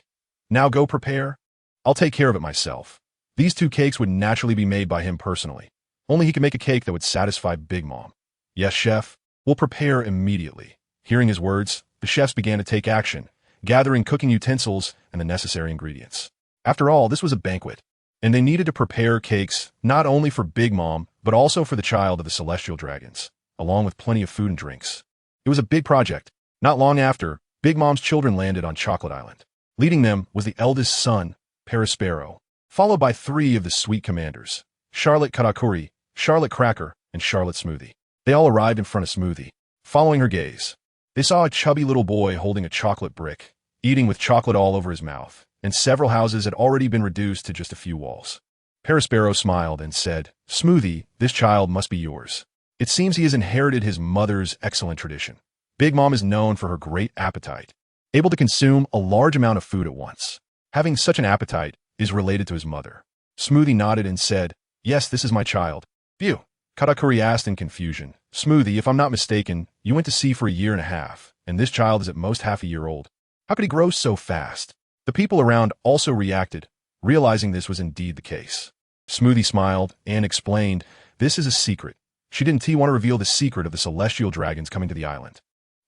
Now go prepare. I'll take care of it myself. These 2 cakes would naturally be made by him personally. Only he could make a cake that would satisfy Big Mom. Yes, chef, we'll prepare immediately. Hearing his words, the chefs began to take action, gathering cooking utensils and the necessary ingredients. After all, this was a banquet, and they needed to prepare cakes not only for Big Mom, but also for the child of the celestial dragons, along with plenty of food and drinks. It was a big project. Not long after, Big Mom's children landed on Chocolate Island. Leading them was the eldest son, Perispero, followed by 3 of the sweet commanders, Charlotte Karakuri, Charlotte Cracker, and Charlotte Smoothie. They all arrived in front of Smoothie. Following her gaze, they saw a chubby little boy holding a chocolate brick, eating with chocolate all over his mouth, and several houses had already been reduced to just a few walls. Perispero smiled and said, Smoothie, this child must be yours. It seems he has inherited his mother's excellent tradition. Big Mom is known for her great appetite, able to consume a large amount of food at once. Having such an appetite is related to his mother. Smoothie nodded and said, yes, this is my child. Phew. Karakuri asked in confusion, Smoothie, if I'm not mistaken, you went to sea for 1.5 years, and this child is at most half a year old. How could he grow so fast? The people around also reacted, realizing this was indeed the case. Smoothie smiled and explained, this is a secret. She didn't want to reveal the secret of the celestial dragons coming to the island.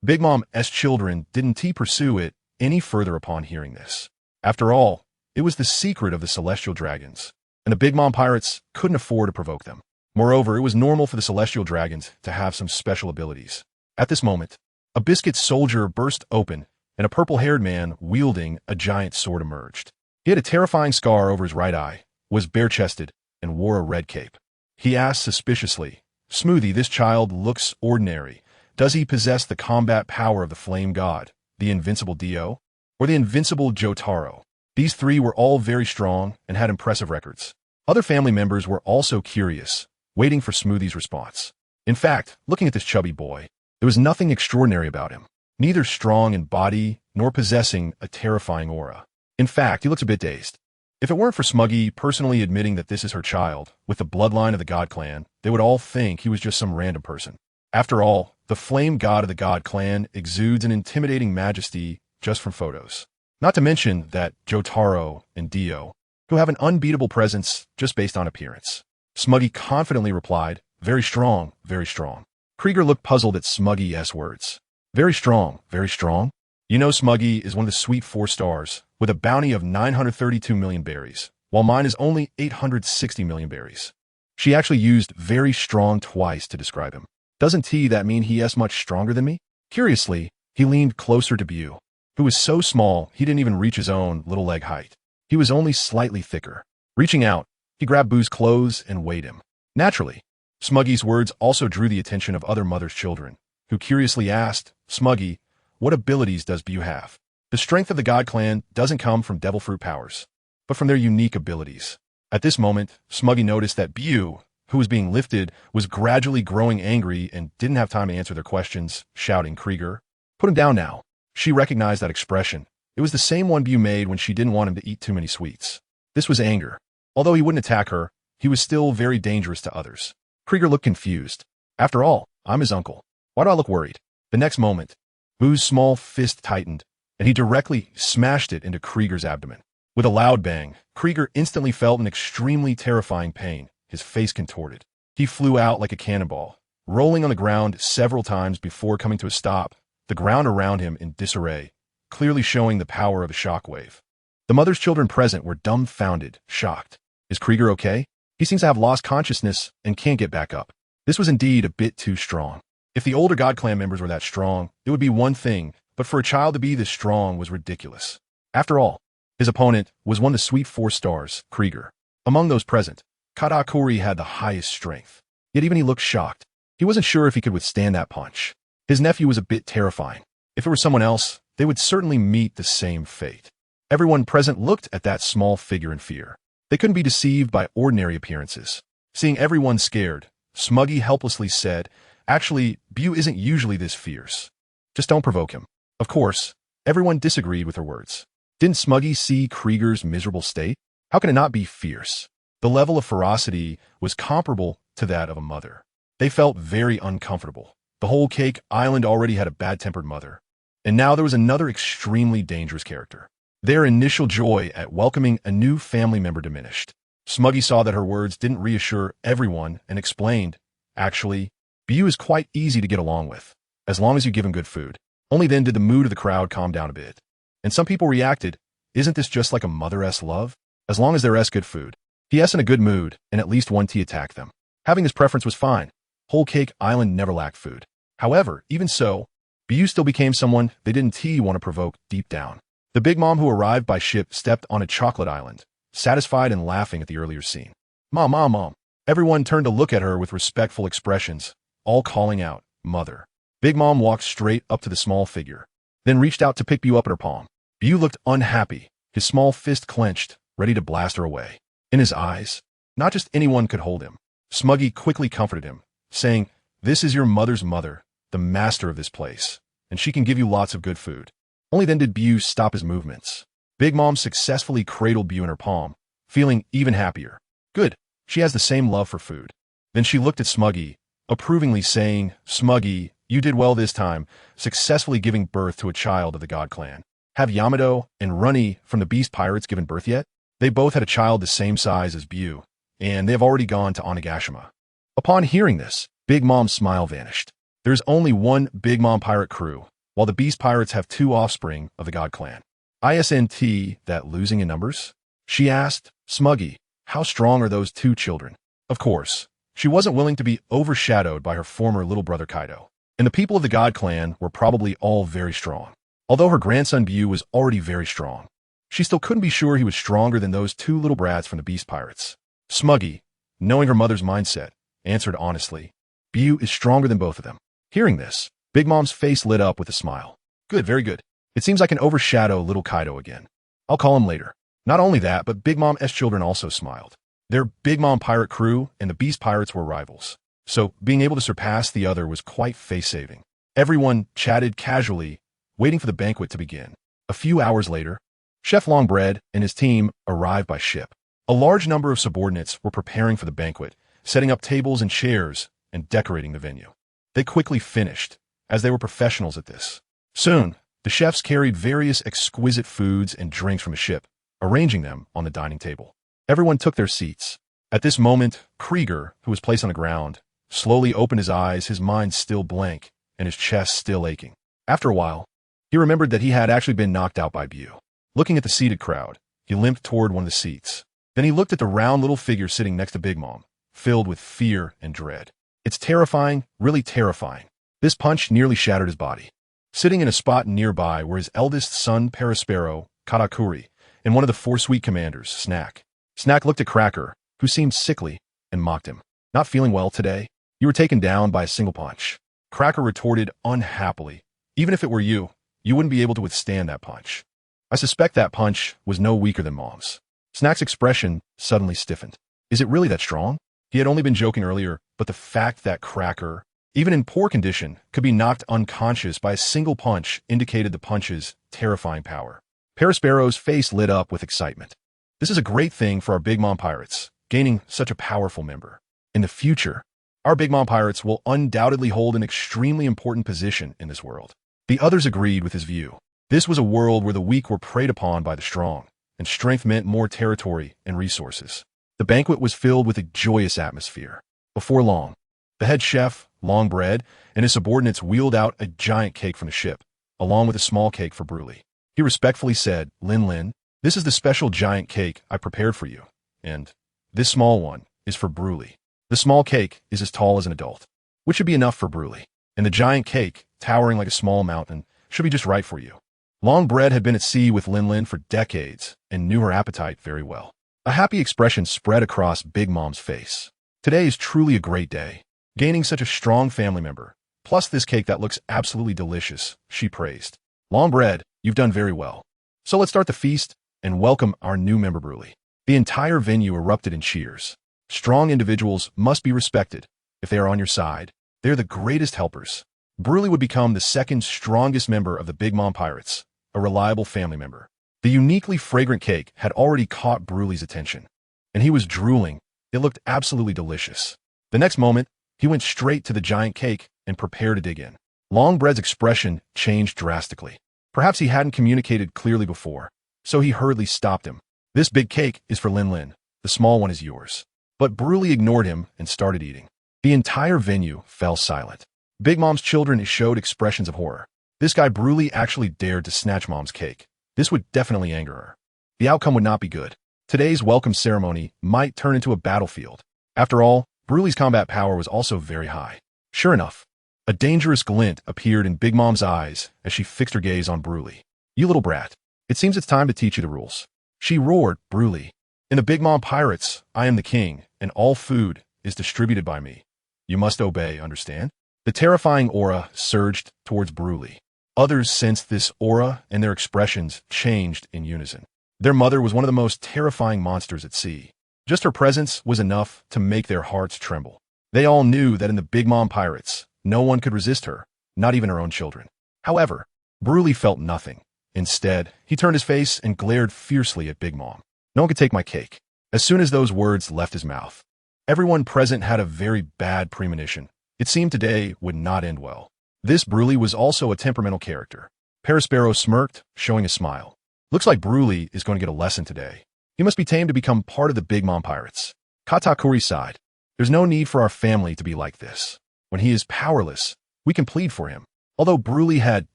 Big Mom's children didn't pursue it any further upon hearing this. After all, it was the secret of the celestial dragons, and the Big Mom Pirates couldn't afford to provoke them. Moreover, it was normal for the celestial dragons to have some special abilities. At this moment, a biscuit soldier burst open, and a purple-haired man wielding a giant sword emerged. He had a terrifying scar over his right eye, was bare-chested, and wore a red cape. He asked suspiciously, Smoothie, this child looks ordinary. Does he possess the combat power of the flame god, the invincible Dio, or the invincible Jotaro? These 3 were all very strong and had impressive records. Other family members were also curious, waiting for Smoothie's response. In fact, looking at this chubby boy, there was nothing extraordinary about him, neither strong in body nor possessing a terrifying aura. In fact, he looks a bit dazed. If it weren't for Smuggy personally admitting that this is her child, with the bloodline of the God Clan, they would all think he was just some random person. After all, the flame god of the God clan exudes an intimidating majesty just from photos. Not to mention that Jotaro and Dio, who have an unbeatable presence just based on appearance. Smuggy confidently replied, very strong, very strong. Krieger looked puzzled at Smuggy's words. Very strong, very strong? You know Smuggy is one of the sweet 4 stars, with a bounty of 932 million berries, while mine is only 860 million berries. She actually used very strong twice to describe him. Doesn't that mean he is much stronger than me? Curiously, he leaned closer to Bew, who was so small he didn't even reach his own little leg height. He was only slightly thicker. Reaching out, he grabbed Bew's clothes and weighed him. Naturally, Smuggy's words also drew the attention of other mothers' children, who curiously asked, Smuggy, what abilities does Bew have? The strength of the God clan doesn't come from devil fruit powers, but from their unique abilities. At this moment, Smuggy noticed that Bew, who was being lifted, was gradually growing angry and didn't have time to answer their questions, shouting, Krieger, put him down now. She recognized that expression. It was the same one Bew made when she didn't want him to eat too many sweets. This was anger. Although he wouldn't attack her, he was still very dangerous to others. Krieger looked confused. After all, I'm his uncle. Why do I look worried? The next moment, Bew's small fist tightened, and he directly smashed it into Krieger's abdomen. With a loud bang, Krieger instantly felt an extremely terrifying pain. His face contorted. He flew out like a cannonball, rolling on the ground several times before coming to a stop, the ground around him in disarray, clearly showing the power of a shockwave. The mother's children present were dumbfounded, shocked. Is Krieger okay? He seems to have lost consciousness and can't get back up. This was indeed a bit too strong. If the older God clan members were that strong, it would be one thing, but for a child to be this strong was ridiculous. After all, his opponent was one of the sweet 4 stars, Krieger. Among those present, Katakuri had the highest strength. Yet even he looked shocked. He wasn't sure if he could withstand that punch. His nephew was a bit terrifying. If it were someone else, they would certainly meet the same fate. Everyone present looked at that small figure in fear. They couldn't be deceived by ordinary appearances. Seeing everyone scared, Smuggy helplessly said, actually, Bew isn't usually this fierce. Just don't provoke him. Of course, everyone disagreed with her words. Didn't Smuggy see Krieger's miserable state? How can it not be fierce? The level of ferocity was comparable to that of a mother. They felt very uncomfortable. The whole Cake Island already had a bad-tempered mother. And now there was another extremely dangerous character. Their initial joy at welcoming a new family member diminished. Smuggy saw that her words didn't reassure everyone and explained, actually, Bew is quite easy to get along with, as long as you give him good food. Only then did the mood of the crowd calm down a bit. And some people reacted, isn't this just like a mother-s love? As long as they're good food. He in a good mood, and at least one tea attacked them. Having this preference was fine. Whole Cake Island never lacked food. However, even so, Bew still became someone they didn't want to provoke deep down. The big mom who arrived by ship stepped on a chocolate island, satisfied and laughing at the earlier scene. Mom, mom, mom. Everyone turned to look at her with respectful expressions, all calling out, Mother. Big Mom walked straight up to the small figure, then reached out to pick Bew up in her palm. Bew looked unhappy, his small fist clenched, ready to blast her away. In his eyes, not just anyone could hold him. Smuggy quickly comforted him, saying, this is your mother's mother, the master of this place, and she can give you lots of good food. Only then did Bew stop his movements. Big Mom successfully cradled Bew in her palm, feeling even happier. Good, she has the same love for food. Then she looked at Smuggy, approvingly saying, Smuggy, you did well this time, successfully giving birth to a child of the God clan. Have Yamato and Runny from the Beast Pirates given birth yet? They both had a child the same size as Bew, and they have already gone to Onigashima. Upon hearing this, Big Mom's smile vanished. There's only one Big Mom pirate crew, while the Beast Pirates have 2 offspring of the God clan. Isn't that losing in numbers? She asked, Smuggy, how strong are those 2 children? Of course, she wasn't willing to be overshadowed by her former little brother Kaido. And the people of the God clan were probably all very strong. Although her grandson Bew was already very strong, she still couldn't be sure he was stronger than those 2 little brats from the Beast Pirates. Smuggy, knowing her mother's mindset, answered honestly, Bew is stronger than both of them. Hearing this, Big Mom's face lit up with a smile. Good, very good. It seems I can overshadow little Kaido again. I'll call him later. Not only that, but Big Mom's children also smiled. Their Big Mom pirate crew and the Beast Pirates were rivals, so being able to surpass the other was quite face-saving. Everyone chatted casually, waiting for the banquet to begin. A few hours later, Chef Longbread and his team arrived by ship. A large number of subordinates were preparing for the banquet, setting up tables and chairs and decorating the venue. They quickly finished, as they were professionals at this. Soon, the chefs carried various exquisite foods and drinks from the ship, arranging them on the dining table. Everyone took their seats. At this moment, Krieger, who was placed on the ground, slowly opened his eyes, his mind still blank, and his chest still aching. After a while, he remembered that he had actually been knocked out by Bu. Looking at the seated crowd, he limped toward one of the seats. Then he looked at the round little figure sitting next to Big Mom, filled with fear and dread. It's terrifying, really terrifying. This punch nearly shattered his body. Sitting in a spot nearby were his eldest son, Perospero, Katakuri, and one of the 4 sweet commanders, Snack. Snack looked at Cracker, who seemed sickly, and mocked him. Not feeling well today? You were taken down by a single punch. Cracker retorted unhappily. Even if it were you, you wouldn't be able to withstand that punch. I suspect that punch was no weaker than Mom's. Snack's expression suddenly stiffened. Is it really that strong? He had only been joking earlier, but the fact that Cracker, even in poor condition, could be knocked unconscious by a single punch indicated the punch's terrifying power. Perospero's face lit up with excitement. This is a great thing for our Big Mom Pirates, gaining such a powerful member. In the future, our Big Mom Pirates will undoubtedly hold an extremely important position in this world. The others agreed with his view. This was a world where the weak were preyed upon by the strong, and strength meant more territory and resources. The banquet was filled with a joyous atmosphere. Before long, the head chef, Longbread, and his subordinates wheeled out a giant cake from the ship, along with a small cake for Bruley. He respectfully said, Lin, this is the special giant cake I prepared for you, and this small one is for Bruley. The small cake is as tall as an adult, which should be enough for Bruley, and the giant cake, towering like a small mountain, should be just right for you. Longbread had been at sea with Lin for decades and knew her appetite very well. A happy expression spread across Big Mom's face. Today is truly a great day. Gaining such a strong family member, plus this cake that looks absolutely delicious, she praised. Longbread, you've done very well. So let's start the feast and welcome our new member Bruley. The entire venue erupted in cheers. Strong individuals must be respected. If they are on your side, they're the greatest helpers. Bruley would become the second strongest member of the Big Mom Pirates, a reliable family member. The uniquely fragrant cake had already caught Bruley's attention, and he was drooling. It looked absolutely delicious. The next moment, he went straight to the giant cake and prepared to dig in. Longbread's expression changed drastically. Perhaps he hadn't communicated clearly before, so he hurriedly stopped him. This big cake is for Lin. The small one is yours. But Bruley ignored him and started eating. The entire venue fell silent. Big Mom's children showed expressions of horror. This guy Bruley actually dared to snatch Mom's cake. This would definitely anger her. The outcome would not be good. Today's welcome ceremony might turn into a battlefield. After all, Bruley's combat power was also very high. Sure enough, a dangerous glint appeared in Big Mom's eyes as she fixed her gaze on Bruley. You little brat. It seems it's time to teach you the rules. She roared, Bruley. In the Big Mom Pirates, I am the king, and all food is distributed by me. You must obey, understand? The terrifying aura surged towards Bruley. Others sensed this aura, and their expressions changed in unison. Their mother was one of the most terrifying monsters at sea. Just her presence was enough to make their hearts tremble. They all knew that in the Big Mom Pirates, no one could resist her, not even her own children. However, Bruley felt nothing. Instead, he turned his face and glared fiercely at Big Mom. No one could take my cake. As soon as those words left his mouth, everyone present had a very bad premonition. It seemed today would not end well. This Bruley was also a temperamental character. Perospero smirked, showing a smile. Looks like Bruley is going to get a lesson today. He must be tamed to become part of the Big Mom Pirates. Katakuri sighed. There's no need for our family to be like this. When he is powerless, we can plead for him. Although Bruley had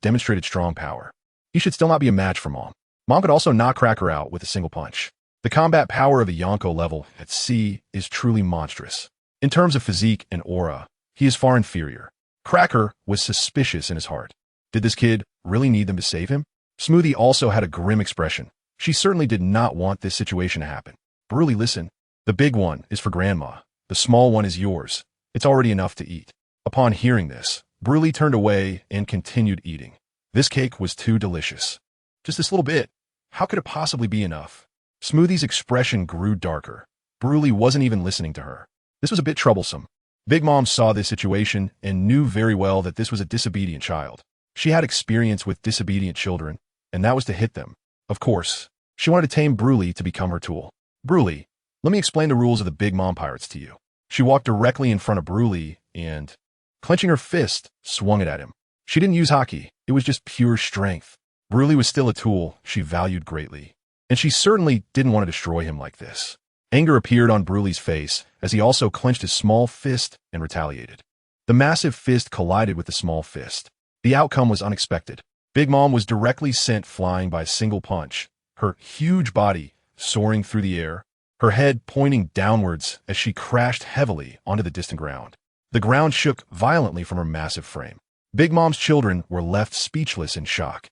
demonstrated strong power, he should still not be a match for Mom. Mom could also knock Cracker out with a single punch. The combat power of the Yonko level at sea is truly monstrous. In terms of physique and aura, he is far inferior. Cracker was suspicious in his heart. Did this kid really need them to save him? Smoothie also had a grim expression. She certainly did not want this situation to happen. Bruley, listen. The big one is for Grandma. The small one is yours. It's already enough to eat. Upon hearing this, Bruley turned away and continued eating. This cake was too delicious. Just this little bit. How could it possibly be enough? Smoothie's expression grew darker. Bruley wasn't even listening to her. This was a bit troublesome. Big Mom saw this situation and knew very well that this was a disobedient child. She had experience with disobedient children, and that was to hit them. Of course, she wanted to tame Bruley to become her tool. Bruley, let me explain the rules of the Big Mom Pirates to you. She walked directly in front of Bruley and Clenching her fist, swung it at him. She didn't use hockey. It was just pure strength. Bruley was still a tool she valued greatly, and she certainly didn't want to destroy him like this. Anger appeared on Bruley's face as he also clenched his small fist and retaliated. The massive fist collided with the small fist. The outcome was unexpected. Big Mom was directly sent flying by a single punch, her huge body soaring through the air, her head pointing downwards as she crashed heavily onto the distant ground. The ground shook violently from her massive frame. Big Mom's children were left speechless in shock,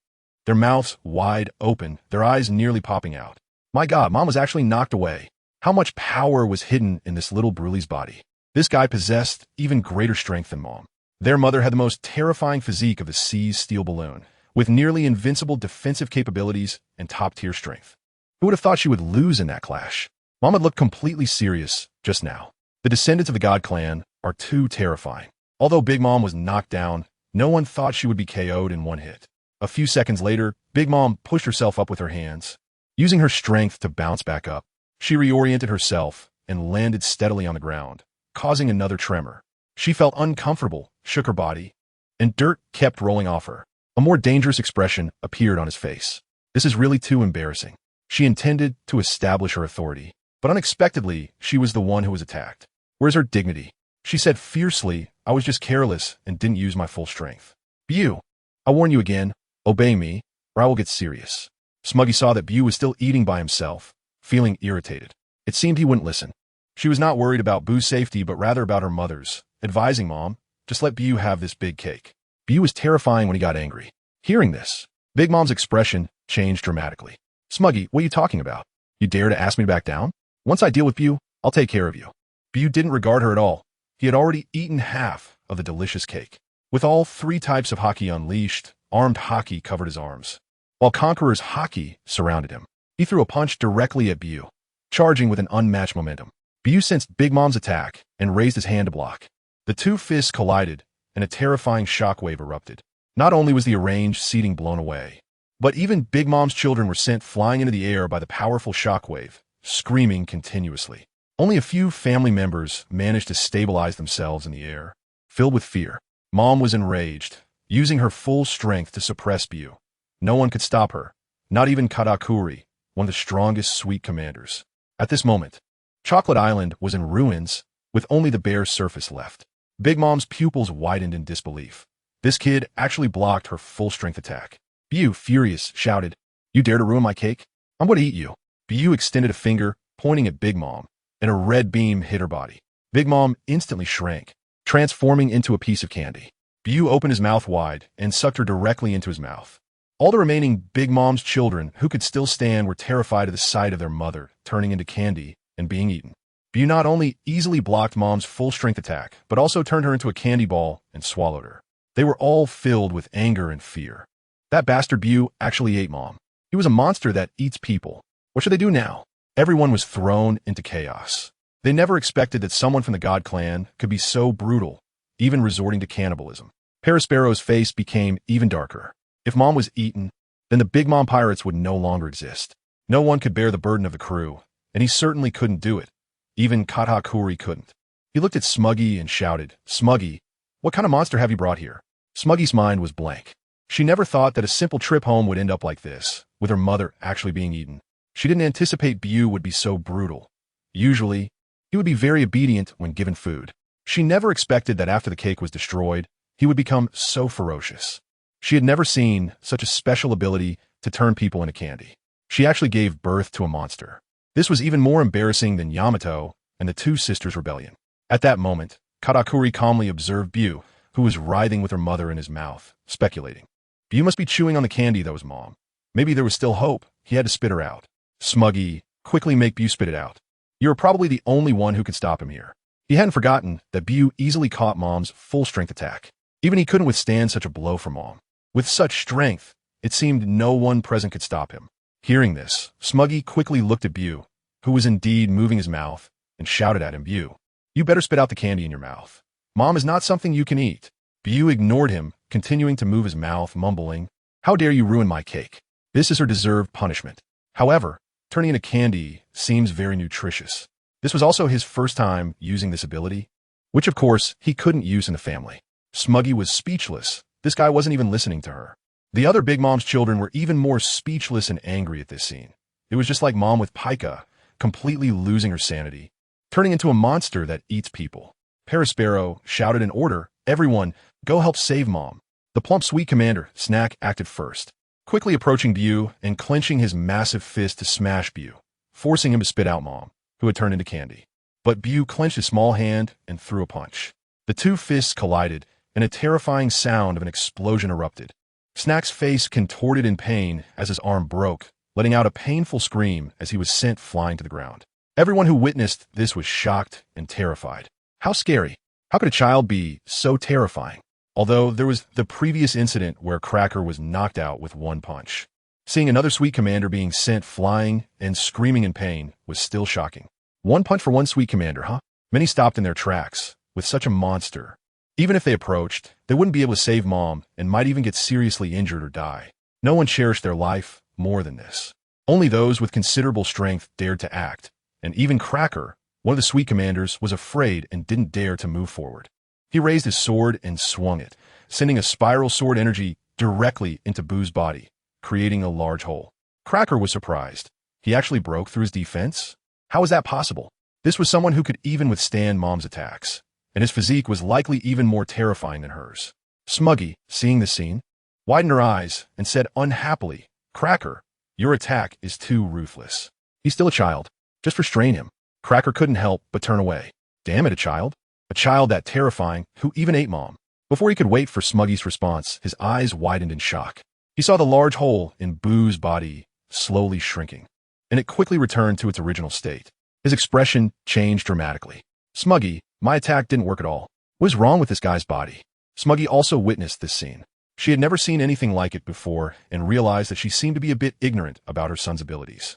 their mouths wide open, their eyes nearly popping out. My God, Mom was actually knocked away. How much power was hidden in this little Bruley's body? This guy possessed even greater strength than Mom. Their mother had the most terrifying physique of the sea's steel balloon, with nearly invincible defensive capabilities and top-tier strength. Who would have thought she would lose in that clash? Mom had looked completely serious just now. The descendants of the God clan are too terrifying. Although Big Mom was knocked down, no one thought she would be KO'd in one hit. A few seconds later, Big Mom pushed herself up with her hands. Using her strength to bounce back up, she reoriented herself and landed steadily on the ground, causing another tremor. She felt uncomfortable, shook her body, and dirt kept rolling off her. A more dangerous expression appeared on his face. This is really too embarrassing. She intended to establish her authority, but unexpectedly, she was the one who was attacked. Where's her dignity? She said fiercely, I was just careless and didn't use my full strength. Bew, I warn you again, obey me, or I will get serious. Smuggy saw that Bew was still eating by himself, feeling irritated. It seemed he wouldn't listen. She was not worried about Boo's safety, but rather about her mother's, advising Mom, just let Bew have this big cake. Bew was terrifying when he got angry. Hearing this, Big Mom's expression changed dramatically. Smuggy, what are you talking about? You dare to ask me to back down? Once I deal with Bew, I'll take care of you. Bew didn't regard her at all. He had already eaten half of the delicious cake. With all three types of hockey unleashed, armed hockey covered his arms, while Conqueror's hockey surrounded him. He threw a punch directly at Bew, charging with an unmatched momentum. Bew sensed Big Mom's attack and raised his hand to block. The two fists collided, and a terrifying shockwave erupted. Not only was the arranged seating blown away, but even Big Mom's children were sent flying into the air by the powerful shockwave, screaming continuously. Only a few family members managed to stabilize themselves in the air, filled with fear. Mom was enraged, using her full strength to suppress Bew. No one could stop her, not even Katakuri, one of the strongest sweet commanders. At this moment, Chocolate Island was in ruins, with only the bare surface left. Big Mom's pupils widened in disbelief. This kid actually blocked her full-strength attack. Bew, furious, shouted, You dare to ruin my cake? I'm going to eat you. Bew extended a finger, pointing at Big Mom, and a red beam hit her body. Big Mom instantly shrank, transforming into a piece of candy. Bew opened his mouth wide and sucked her directly into his mouth. All the remaining Big Mom's children who could still stand were terrified of the sight of their mother turning into candy and being eaten. Bew not only easily blocked Mom's full-strength attack, but also turned her into a candy ball and swallowed her. They were all filled with anger and fear. That bastard Bew actually ate Mom. He was a monster that eats people. What should they do now? Everyone was thrown into chaos. They never expected that someone from the God clan could be so brutal, even resorting to cannibalism. Parasparrow's face became even darker. If Mom was eaten, then the Big Mom pirates would no longer exist. No one could bear the burden of the crew, and he certainly couldn't do it. Even Katakuri couldn't. He looked at Smuggy and shouted, Smuggy, what kind of monster have you brought here? Smuggy's mind was blank. She never thought that a simple trip home would end up like this, with her mother actually being eaten. She didn't anticipate Bew would be so brutal. Usually, he would be very obedient when given food. She never expected that after the cake was destroyed, he would become so ferocious. She had never seen such a special ability to turn people into candy. She actually gave birth to a monster. This was even more embarrassing than Yamato and the Two Sisters' rebellion. At that moment, Katakuri calmly observed Bew, who was writhing with her mother in his mouth, speculating. Bew must be chewing on the candy that was Mom. Maybe there was still hope. He had to spit her out. Smuggy, quickly make Bew spit it out. You are probably the only one who could stop him here. He hadn't forgotten that Bew easily caught Mom's full-strength attack. Even he couldn't withstand such a blow from Mom. With such strength, it seemed no one present could stop him. Hearing this, Smuggy quickly looked at Bew, who was indeed moving his mouth, and shouted at him, Bew, you better spit out the candy in your mouth. Mom is not something you can eat. Bew ignored him, continuing to move his mouth, mumbling, How dare you ruin my cake? This is her deserved punishment. However, turning into candy seems very nutritious. This was also his first time using this ability, which of course he couldn't use in the family. Smuggy was speechless. This guy wasn't even listening to her. The other Big Mom's children were even more speechless and angry at this scene. It was just like Mom with Pika, completely losing her sanity, turning into a monster that eats people. Perospero shouted an order, "Everyone, go help save Mom." The plump sweet commander, Snack, acted first, quickly approaching Bu and clenching his massive fist to smash Bu, forcing him to spit out Mom, who had turned into candy. But Bu clenched his small hand and threw a punch. The two fists collided, and a terrifying sound of an explosion erupted. Snack's face contorted in pain as his arm broke, letting out a painful scream as he was sent flying to the ground. Everyone who witnessed this was shocked and terrified. How scary. How could a child be so terrifying? Although there was the previous incident where Cracker was knocked out with one punch. Seeing another sweet commander being sent flying and screaming in pain was still shocking. One punch for one sweet commander, huh? Many stopped in their tracks. With such a monster, even if they approached, they wouldn't be able to save Mom and might even get seriously injured or die. No one cherished their life more than this. Only those with considerable strength dared to act, and even Cracker, one of the sweet commanders, was afraid and didn't dare to move forward. He raised his sword and swung it, sending a spiral sword energy directly into Bu's body, creating a large hole. Cracker was surprised. He actually broke through his defense? How was that possible? This was someone who could even withstand Mom's attacks, and his physique was likely even more terrifying than hers. Smuggy, seeing the scene, widened her eyes and said unhappily, "Cracker, your attack is too ruthless. He's still a child. Just restrain him." Cracker couldn't help but turn away. Damn it, a child. A child that terrifying, who even ate Mom. Before he could wait for Smuggy's response, his eyes widened in shock. He saw the large hole in Bu's body slowly shrinking, and it quickly returned to its original state. His expression changed dramatically. "Smuggy, my attack didn't work at all. What is wrong with this guy's body?" Smuggy also witnessed this scene. She had never seen anything like it before and realized that she seemed to be a bit ignorant about her son's abilities.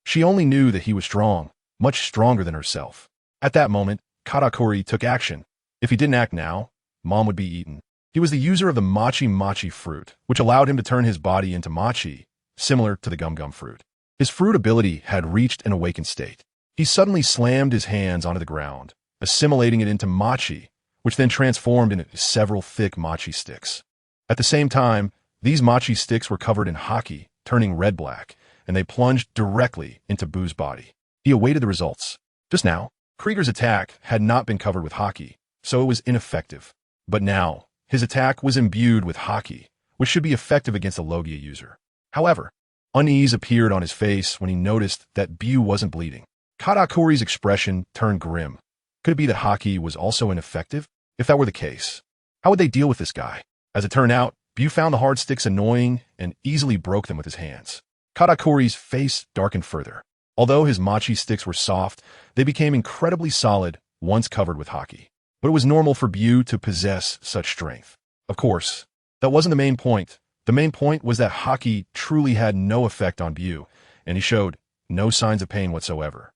She only knew that he was strong, much stronger than herself. At that moment, Katakuri took action. If he didn't act now, Mom would be eaten. He was the user of the Mochi fruit, which allowed him to turn his body into mochi, similar to the gum fruit. His fruit ability had reached an awakened state. He suddenly slammed his hands onto the ground, assimilating it into mochi, which then transformed into several thick mochi sticks. At the same time, these mochi sticks were covered in haki, turning red-black, and they plunged directly into Bu's body. He awaited the results. Just now, Krieger's attack had not been covered with haki, so it was ineffective. But now, his attack was imbued with haki, which should be effective against a Logia user. However, unease appeared on his face when he noticed that Bu wasn't bleeding. Katakuri's expression turned grim. Could it be that haki was also ineffective? If that were the case, how would they deal with this guy? As it turned out, Bu found the hard sticks annoying and easily broke them with his hands. Katakuri's face darkened further. Although his mochi sticks were soft, they became incredibly solid once covered with haki. But it was normal for Bu to possess such strength. Of course, that wasn't the main point. The main point was that haki truly had no effect on Bu, and he showed no signs of pain whatsoever.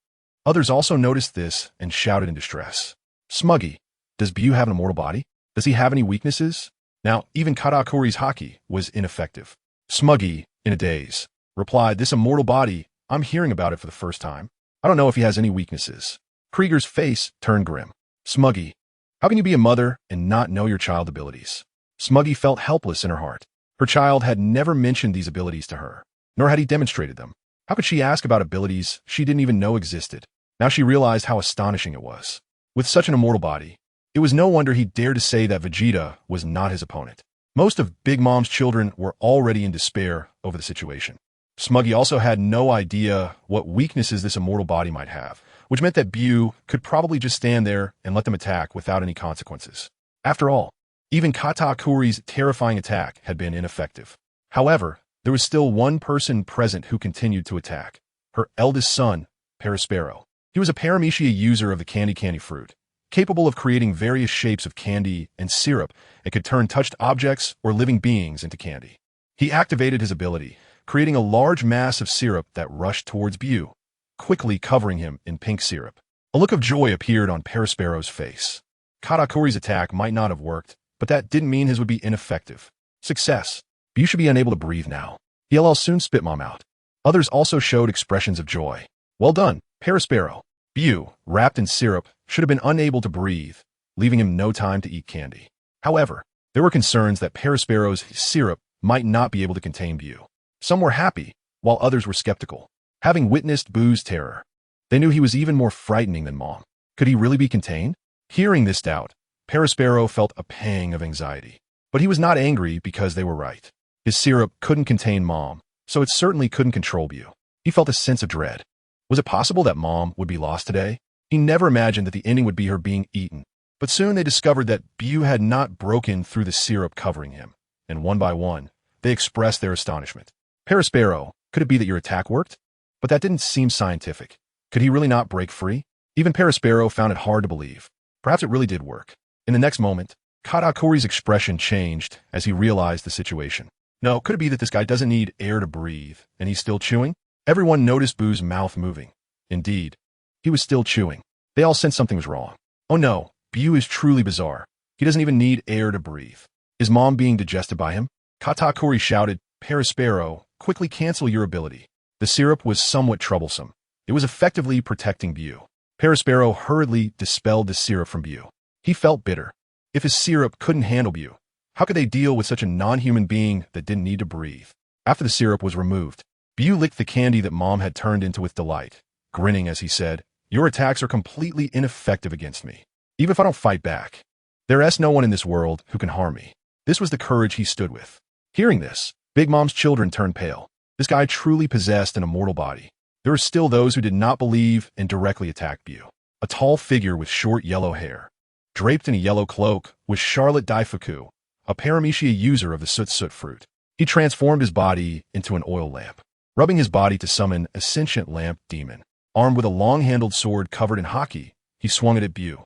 Others also noticed this and shouted in distress. "Smuggy, does Bu have an immortal body? Does he have any weaknesses?" Now, even Katakuri's haki was ineffective. Smuggy, in a daze, replied, "This immortal body, I'm hearing about it for the first time. I don't know if he has any weaknesses." Krieger's face turned grim. "Smuggy, how can you be a mother and not know your child's abilities?" Smuggy felt helpless in her heart. Her child had never mentioned these abilities to her, nor had he demonstrated them. How could she ask about abilities she didn't even know existed? Now she realized how astonishing it was. With such an immortal body, it was no wonder he dared to say that Vegeta was not his opponent. Most of Big Mom's children were already in despair over the situation. Smuggy also had no idea what weaknesses this immortal body might have, which meant that Bu could probably just stand there and let them attack without any consequences. After all, even Katakuri's terrifying attack had been ineffective. However, there was still one person present who continued to attack. Her eldest son, Perospero. He was a paramecia user of the candy fruit, capable of creating various shapes of candy and syrup and could turn touched objects or living beings into candy. He activated his ability, creating a large mass of syrup that rushed towards Bu, quickly covering him in pink syrup. A look of joy appeared on Perospero's face. Katakuri's attack might not have worked, but that didn't mean his would be ineffective. Success. Bu should be unable to breathe now. He'll soon spit Mom out. Others also showed expressions of joy. Well done, Perospero. Bu, wrapped in syrup, should have been unable to breathe, leaving him no time to eat candy. However, There were concerns that Parasparrow's syrup might not be able to contain Bu. Some were happy, while others were skeptical. Having witnessed Bu's terror, they knew he was even more frightening than Mom. Could he really be contained? Hearing this doubt, Parasparrow felt a pang of anxiety. But he was not angry because they were right. His syrup couldn't contain Mom, so it certainly couldn't control Bu. He felt a sense of dread. Was it possible that Mom would be lost today? He never imagined that the ending would be her being eaten. But soon they discovered that Bu had not broken through the syrup covering him, and one by one, they expressed their astonishment. Parasparrow, could it be that your attack worked? But that didn't seem scientific. Could he really not break free? Even Parasparrow found it hard to believe. Perhaps it really did work. In the next moment, Katakuri's expression changed as he realized the situation. No, could it be that this guy doesn't need air to breathe, and he's still chewing? Everyone noticed Bu's mouth moving. Indeed, he was still chewing. They all sensed something was wrong. Oh no, Bu is truly bizarre. He doesn't even need air to breathe. Is Mom being digested by him? Katakuri shouted, Parasparrow, quickly cancel your ability. The syrup was somewhat troublesome. It was effectively protecting Bu. Parasparrow hurriedly dispelled the syrup from Bu. He felt bitter. If his syrup couldn't handle Bu, how could they deal with such a non-human being that didn't need to breathe? After the syrup was removed, Bu licked the candy that Mom had turned into with delight, grinning as he said, your attacks are completely ineffective against me. Even if I don't fight back, there is no one in this world who can harm me. This was the courage he stood with. Hearing this, Big Mom's children turned pale. This guy truly possessed an immortal body. There were still those who did not believe and directly attacked Bu. A tall figure with short yellow hair, draped in a yellow cloak, was Charlotte Daifuku, a paramecia user of the soot fruit. He transformed his body into an oil lamp, rubbing his body to summon a sentient lamp demon. Armed with a long-handled sword covered in haki, he swung it at Bu.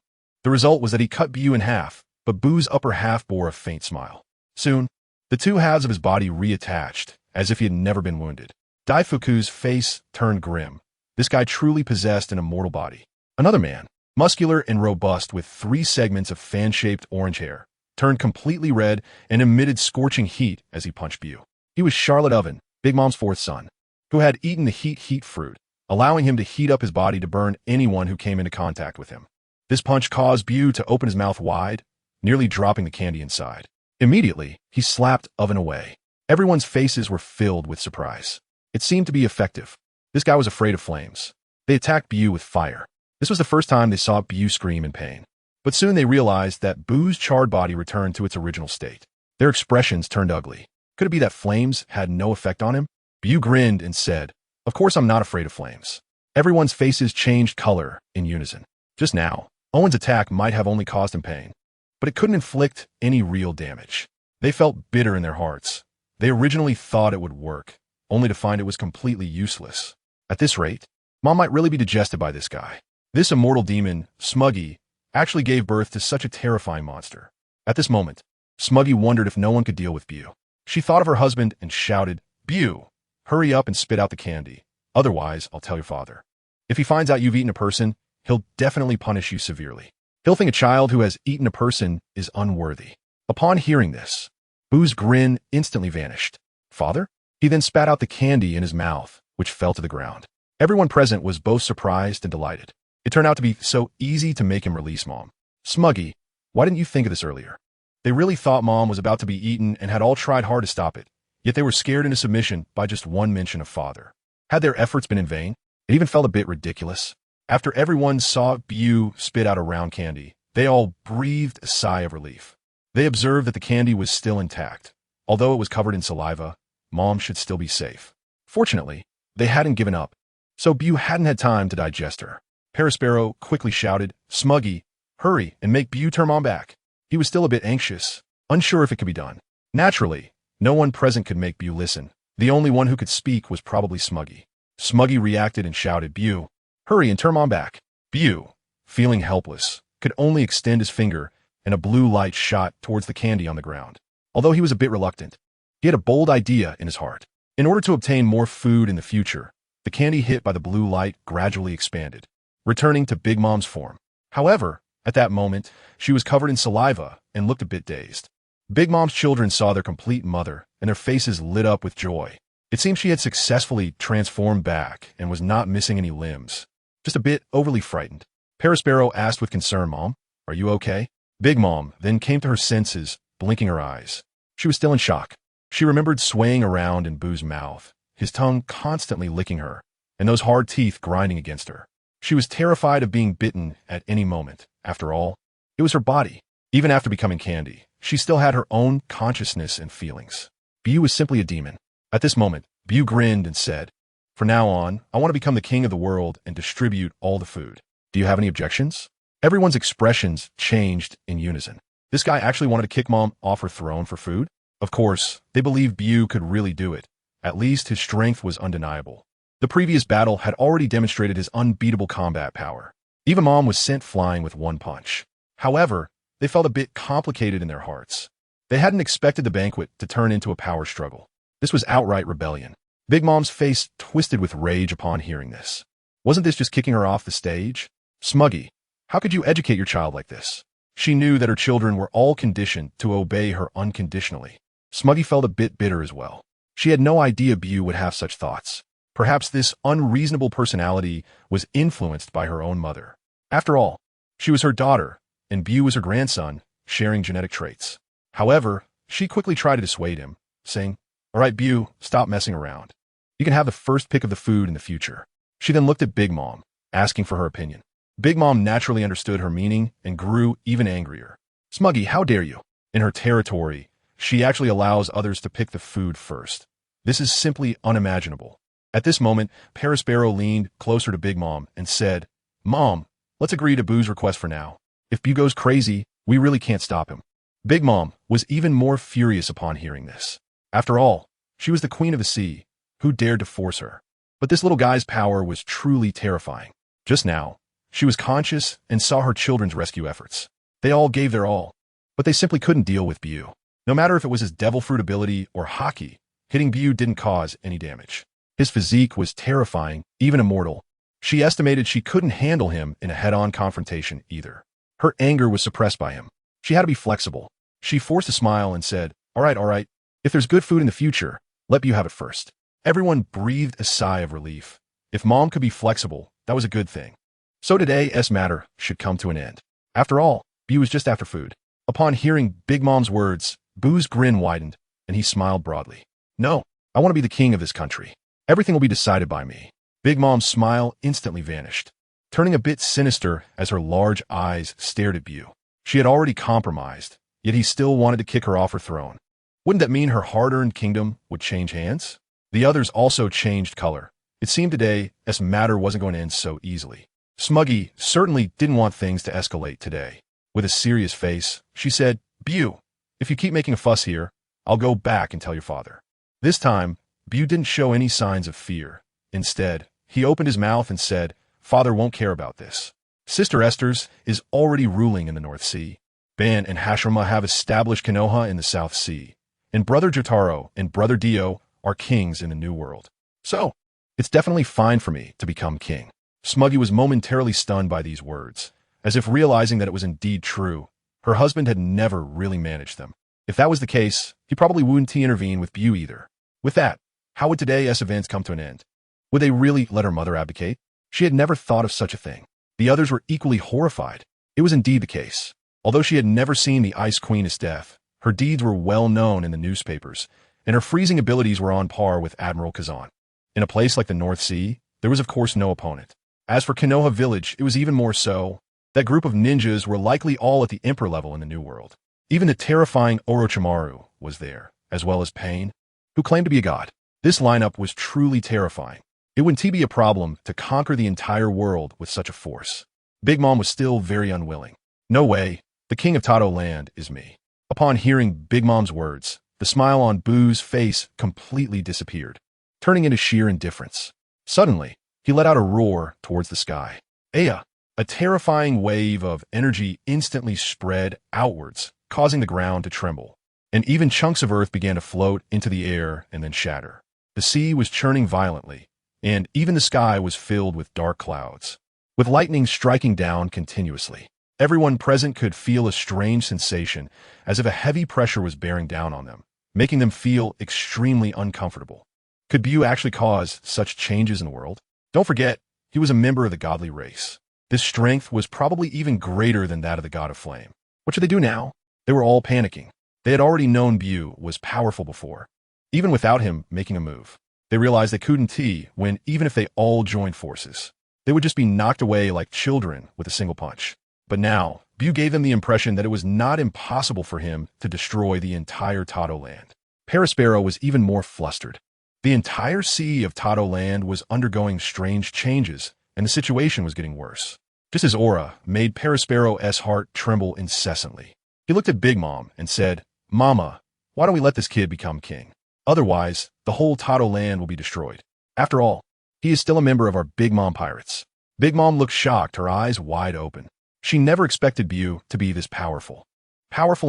The result was that he cut Bu in half, but Bu's upper half bore a faint smile. Soon, the two halves of his body reattached, as if he had never been wounded. Daifuku's face turned grim. This guy truly possessed an immortal body. Another man, muscular and robust with 3 segments of fan-shaped orange hair, turned completely red and emitted scorching heat as he punched Bu. He was Charlotte Oven, Big Mom's 4th son, who had eaten the heat fruit, allowing him to heat up his body to burn anyone who came into contact with him. This punch caused Bu to open his mouth wide, nearly dropping the candy inside. Immediately, he slapped Oven away. Everyone's faces were filled with surprise. It seemed to be effective. This guy was afraid of flames. They attacked Bu with fire. This was the first time they saw Bu scream in pain. But soon they realized that Bu's charred body returned to its original state. Their expressions turned ugly. Could it be that flames had no effect on him? Bu grinned and said, of course I'm not afraid of flames. Everyone's faces changed color in unison. Just now, Owen's attack might have only caused him pain, but it couldn't inflict any real damage. They felt bitter in their hearts. They originally thought it would work, only to find it was completely useless. At this rate, Mom might really be digested by this guy. This immortal demon, Smuggy, actually gave birth to such a terrifying monster. At this moment, Smuggy wondered if no one could deal with Bu. She thought of her husband and shouted, Bu, hurry up and spit out the candy. Otherwise, I'll tell your father. If he finds out you've eaten a person, he'll definitely punish you severely. He'll think a child who has eaten a person is unworthy. Upon hearing this, Bu's grin instantly vanished. Father? He then spat out the candy in his mouth, which fell to the ground. Everyone present was both surprised and delighted. It turned out to be so easy to make him release Mom. Smuggy, why didn't you think of this earlier? They really thought Mom was about to be eaten and had all tried hard to stop it, yet they were scared into submission by just one mention of father. Had their efforts been in vain? It even felt a bit ridiculous. After everyone saw Bu spit out a round candy, they all breathed a sigh of relief. They observed that the candy was still intact. Although it was covered in saliva, Mom should still be safe. Fortunately, they hadn't given up, so Bu hadn't had time to digest her. Parasparrow quickly shouted, Smuggy, hurry and make Bu turn Mom back. He was still a bit anxious, unsure if it could be done. Naturally, no one present could make Bu listen. The only one who could speak was probably Smuggy. Smuggy reacted and shouted, Bu, hurry and turn Mom back. Bu, feeling helpless, could only extend his finger, and a blue light shot towards the candy on the ground. Although he was a bit reluctant, he had a bold idea in his heart. In order to obtain more food in the future, the candy hit by the blue light gradually expanded, returning to Big Mom's form. However, at that moment, she was covered in saliva and looked a bit dazed. Big Mom's children saw their complete mother, and their faces lit up with joy. It seemed she had successfully transformed back and was not missing any limbs. Just a bit overly frightened. Parasparrow asked with concern, Mom, are you okay? Big Mom then came to her senses, blinking her eyes. She was still in shock. She remembered swaying around in Boo's mouth, his tongue constantly licking her, and those hard teeth grinding against her. She was terrified of being bitten at any moment. After all, it was her body. Even after becoming candy, she still had her own consciousness and feelings. Bu was simply a demon. At this moment, Bu grinned and said, "From now on, I want to become the king of the world and distribute all the food. Do you have any objections?" Everyone's expressions changed in unison. This guy actually wanted to kick Mom off her throne for food? Of course, they believed Bu could really do it. At least his strength was undeniable. The previous battle had already demonstrated his unbeatable combat power. Even Mom was sent flying with one punch. However, they felt a bit complicated in their hearts. They hadn't expected the banquet to turn into a power struggle. This was outright rebellion. Big Mom's face twisted with rage upon hearing this. Wasn't this just kicking her off the stage? Smuggy, how could you educate your child like this? She knew that her children were all conditioned to obey her unconditionally. Smuggy felt a bit bitter as well. She had no idea Bu would have such thoughts. Perhaps this unreasonable personality was influenced by her own mother. After all, she was her daughter, and Bu was her grandson, sharing genetic traits. However, she quickly tried to dissuade him, saying, "All right, Bu, stop messing around. You can have the first pick of the food in the future." She then looked at Big Mom, asking for her opinion. Big Mom naturally understood her meaning and grew even angrier. "Smuggy, how dare you?" In her territory, she actually allows others to pick the food first. This is simply unimaginable. At this moment, Parasparrow leaned closer to Big Mom and said, "Mom, let's agree to Bu's request for now. If Bu goes crazy, we really can't stop him." Big Mom was even more furious upon hearing this. After all, she was the queen of the sea. Who dared to force her? But this little guy's power was truly terrifying. Just now, she was conscious and saw her children's rescue efforts. They all gave their all, but they simply couldn't deal with Bu. No matter if it was his devil fruit ability or hockey, hitting Bu didn't cause any damage. His physique was terrifying, even immortal. She estimated she couldn't handle him in a head-on confrontation either. Her anger was suppressed by him. She had to be flexible. She forced a smile and said, all right. If there's good food in the future, let Bu have it first." Everyone breathed a sigh of relief. If Mom could be flexible, that was a good thing. So today's matter should come to an end. After all, Bu was just after food. Upon hearing Big Mom's words, Bu's grin widened, and he smiled broadly. "No, I want to be the king of this country. Everything will be decided by me." Big Mom's smile instantly vanished, turning a bit sinister as her large eyes stared at Bu. She had already compromised, yet he still wanted to kick her off her throne. Wouldn't that mean her hard-earned kingdom would change hands? The others also changed color. It seemed today's matter wasn't going to end so easily. Smuggy certainly didn't want things to escalate today. With a serious face, she said, "Bu, if you keep making a fuss here, I'll go back and tell your father." This time, Bu didn't show any signs of fear. Instead, he opened his mouth and said, "Father won't care about this. Sister Esther's is already ruling in the North Sea. Ban and Hashrama have established Konoha in the South Sea. And Brother Jotaro and Brother Dio are kings in the New World. So, it's definitely fine for me to become king." Smuggy was momentarily stunned by these words, as if realizing that it was indeed true. Her husband had never really managed them. If that was the case, he probably wouldn't intervene with Bu either. With that, how would today's events come to an end? Would they really let her mother abdicate? She had never thought of such a thing. The others were equally horrified. It was indeed the case. Although she had never seen the Ice Queen's death, her deeds were well known in the newspapers, and her freezing abilities were on par with Admiral Kazan. In a place like the North Sea, there was of course no opponent. As for Konoha Village, it was even more so. That group of ninjas were likely all at the Emperor level in the New World. Even the terrifying Orochimaru was there, as well as Pain, who claimed to be a god. This lineup was truly terrifying. It wouldn't be a problem to conquer the entire world with such a force. Big Mom was still very unwilling. "No way, the king of Tato land is me." Upon hearing Big Mom's words, the smile on Bu's face completely disappeared, turning into sheer indifference. Suddenly, he let out a roar towards the sky. Aya! A terrifying wave of energy instantly spread outwards, causing the ground to tremble. And even chunks of earth began to float into the air and then shatter. The sea was churning violently, and even the sky was filled with dark clouds, with lightning striking down continuously. Everyone present could feel a strange sensation, as if a heavy pressure was bearing down on them, making them feel extremely uncomfortable. Could Bu actually cause such changes in the world? Don't forget, he was a member of the godly race. This strength was probably even greater than that of the god of flame. What should they do now? They were all panicking. They had already known Bu was powerful before, even without him making a move. They realized they couldn't win even if they all joined forces. They would just be knocked away like children with a single punch. But now, Bu gave them the impression that it was not impossible for him to destroy the entire Tato land. Perispero was even more flustered. The entire sea of Tato land was undergoing strange changes, and the situation was getting worse. Just his aura made Perispero's heart tremble incessantly. He looked at Big Mom and said, "Mama, why don't we let this kid become king? Otherwise, the whole Tato land will be destroyed. After all, he is still a member of our Big Mom pirates." Big Mom looked shocked, her eyes wide open. She never expected Bu to be this powerful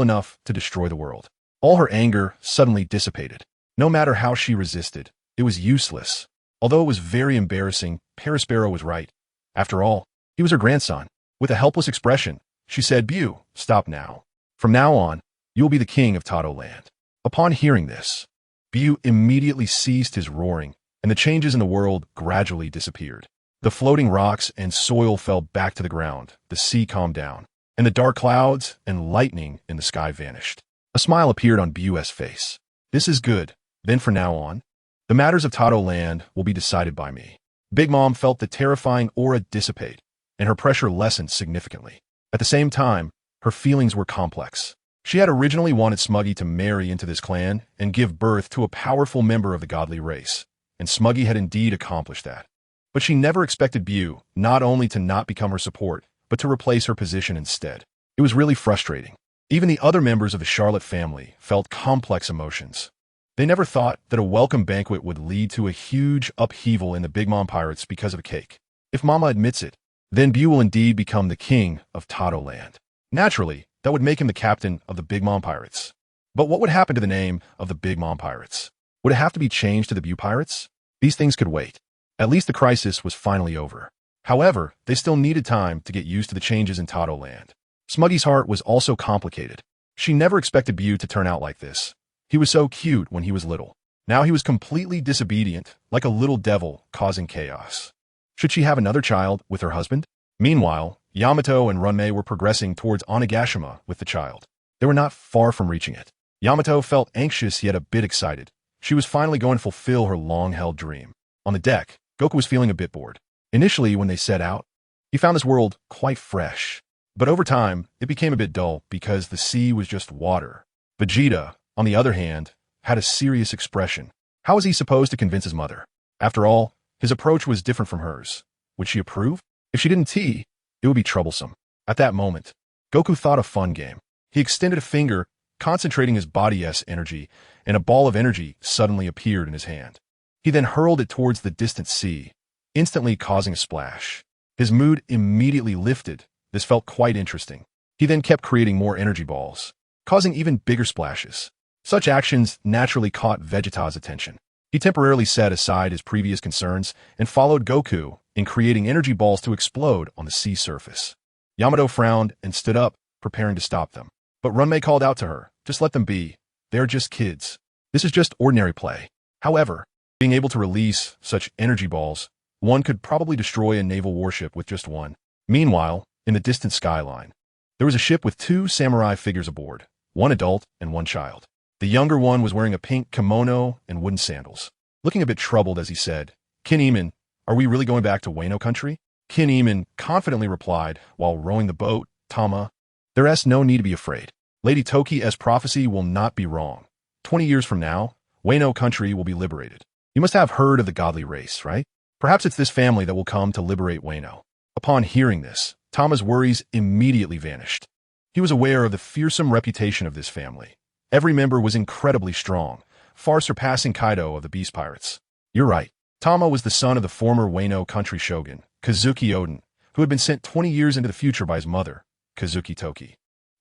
enough to destroy the world. All her anger suddenly dissipated. No matter how she resisted, it was useless. Although it was very embarrassing, Perispero was right. After all, he was her grandson. With a helpless expression, she said, "Bu, stop now. From now on, you will be the king of Tato land." Upon hearing this, Bu immediately ceased his roaring, and the changes in the world gradually disappeared. The floating rocks and soil fell back to the ground, the sea calmed down, and the dark clouds and lightning in the sky vanished. A smile appeared on Bu's face. "This is good. Then from now on, the matters of Tato land will be decided by me." Big Mom felt the terrifying aura dissipate, and her pressure lessened significantly. At the same time, her feelings were complex. She had originally wanted Smuggy to marry into this clan and give birth to a powerful member of the godly race, and Smuggy had indeed accomplished that. But she never expected Bu not only to not become her support, but to replace her position instead. It was really frustrating. Even the other members of the Charlotte family felt complex emotions. They never thought that a welcome banquet would lead to a huge upheaval in the Big Mom pirates because of a cake. If Mama admits it, then Bu will indeed become the king of Tato land. Naturally, that would make him the captain of the Big Mom pirates. But what would happen to the name of the Big Mom pirates? Would it have to be changed to the Bu pirates? These things could wait. At least the crisis was finally over. However, they still needed time to get used to the changes in Tato land. Smuggy's heart was also complicated. She never expected Bu to turn out like this. He was so cute when he was little. Now he was completely disobedient, like a little devil causing chaos. Should she have another child with her husband? Meanwhile, Yamato and Runmei were progressing towards Onigashima with the child. They were not far from reaching it. Yamato felt anxious yet a bit excited. She was finally going to fulfill her long-held dream. On the deck, Goku was feeling a bit bored. Initially, when they set out, he found this world quite fresh. But over time, it became a bit dull because the sea was just water. Vegeta, on the other hand, had a serious expression. How was he supposed to convince his mother? After all, his approach was different from hers. Would she approve? If she didn't, it would be troublesome. At that moment, Goku thought a fun game. He extended a finger, concentrating his body's energy, and a ball of energy suddenly appeared in his hand. He then hurled it towards the distant sea, instantly causing a splash. His mood immediately lifted. This felt quite interesting. He then kept creating more energy balls, causing even bigger splashes. Such actions naturally caught Vegeta's attention. He temporarily set aside his previous concerns and followed Goku in creating energy balls to explode on the sea surface. Yamato frowned and stood up, preparing to stop them. But Runmei called out to her, "Just let them be. They're just kids. This is just ordinary play." However, being able to release such energy balls, one could probably destroy a naval warship with just one. Meanwhile, in the distant skyline, there was a ship with two samurai figures aboard, one adult and one child. The younger one was wearing a pink kimono and wooden sandals. Looking a bit troubled as he said, "Kinemon, are we really going back to Wano country?" Kinemon confidently replied while rowing the boat, "Tama, there's no need to be afraid. Lady Toki's prophecy will not be wrong. 20 years from now, Wano country will be liberated. You must have heard of the godly race, right? Perhaps it's this family that will come to liberate Wano." Upon hearing this, Tama's worries immediately vanished. He was aware of the fearsome reputation of this family. Every member was incredibly strong, far surpassing Kaido of the Beast Pirates. "You're right. Tama was the son of the former Wano country shogun, Kazuki Oden, who had been sent 20 years into the future by his mother, Kazuki Toki."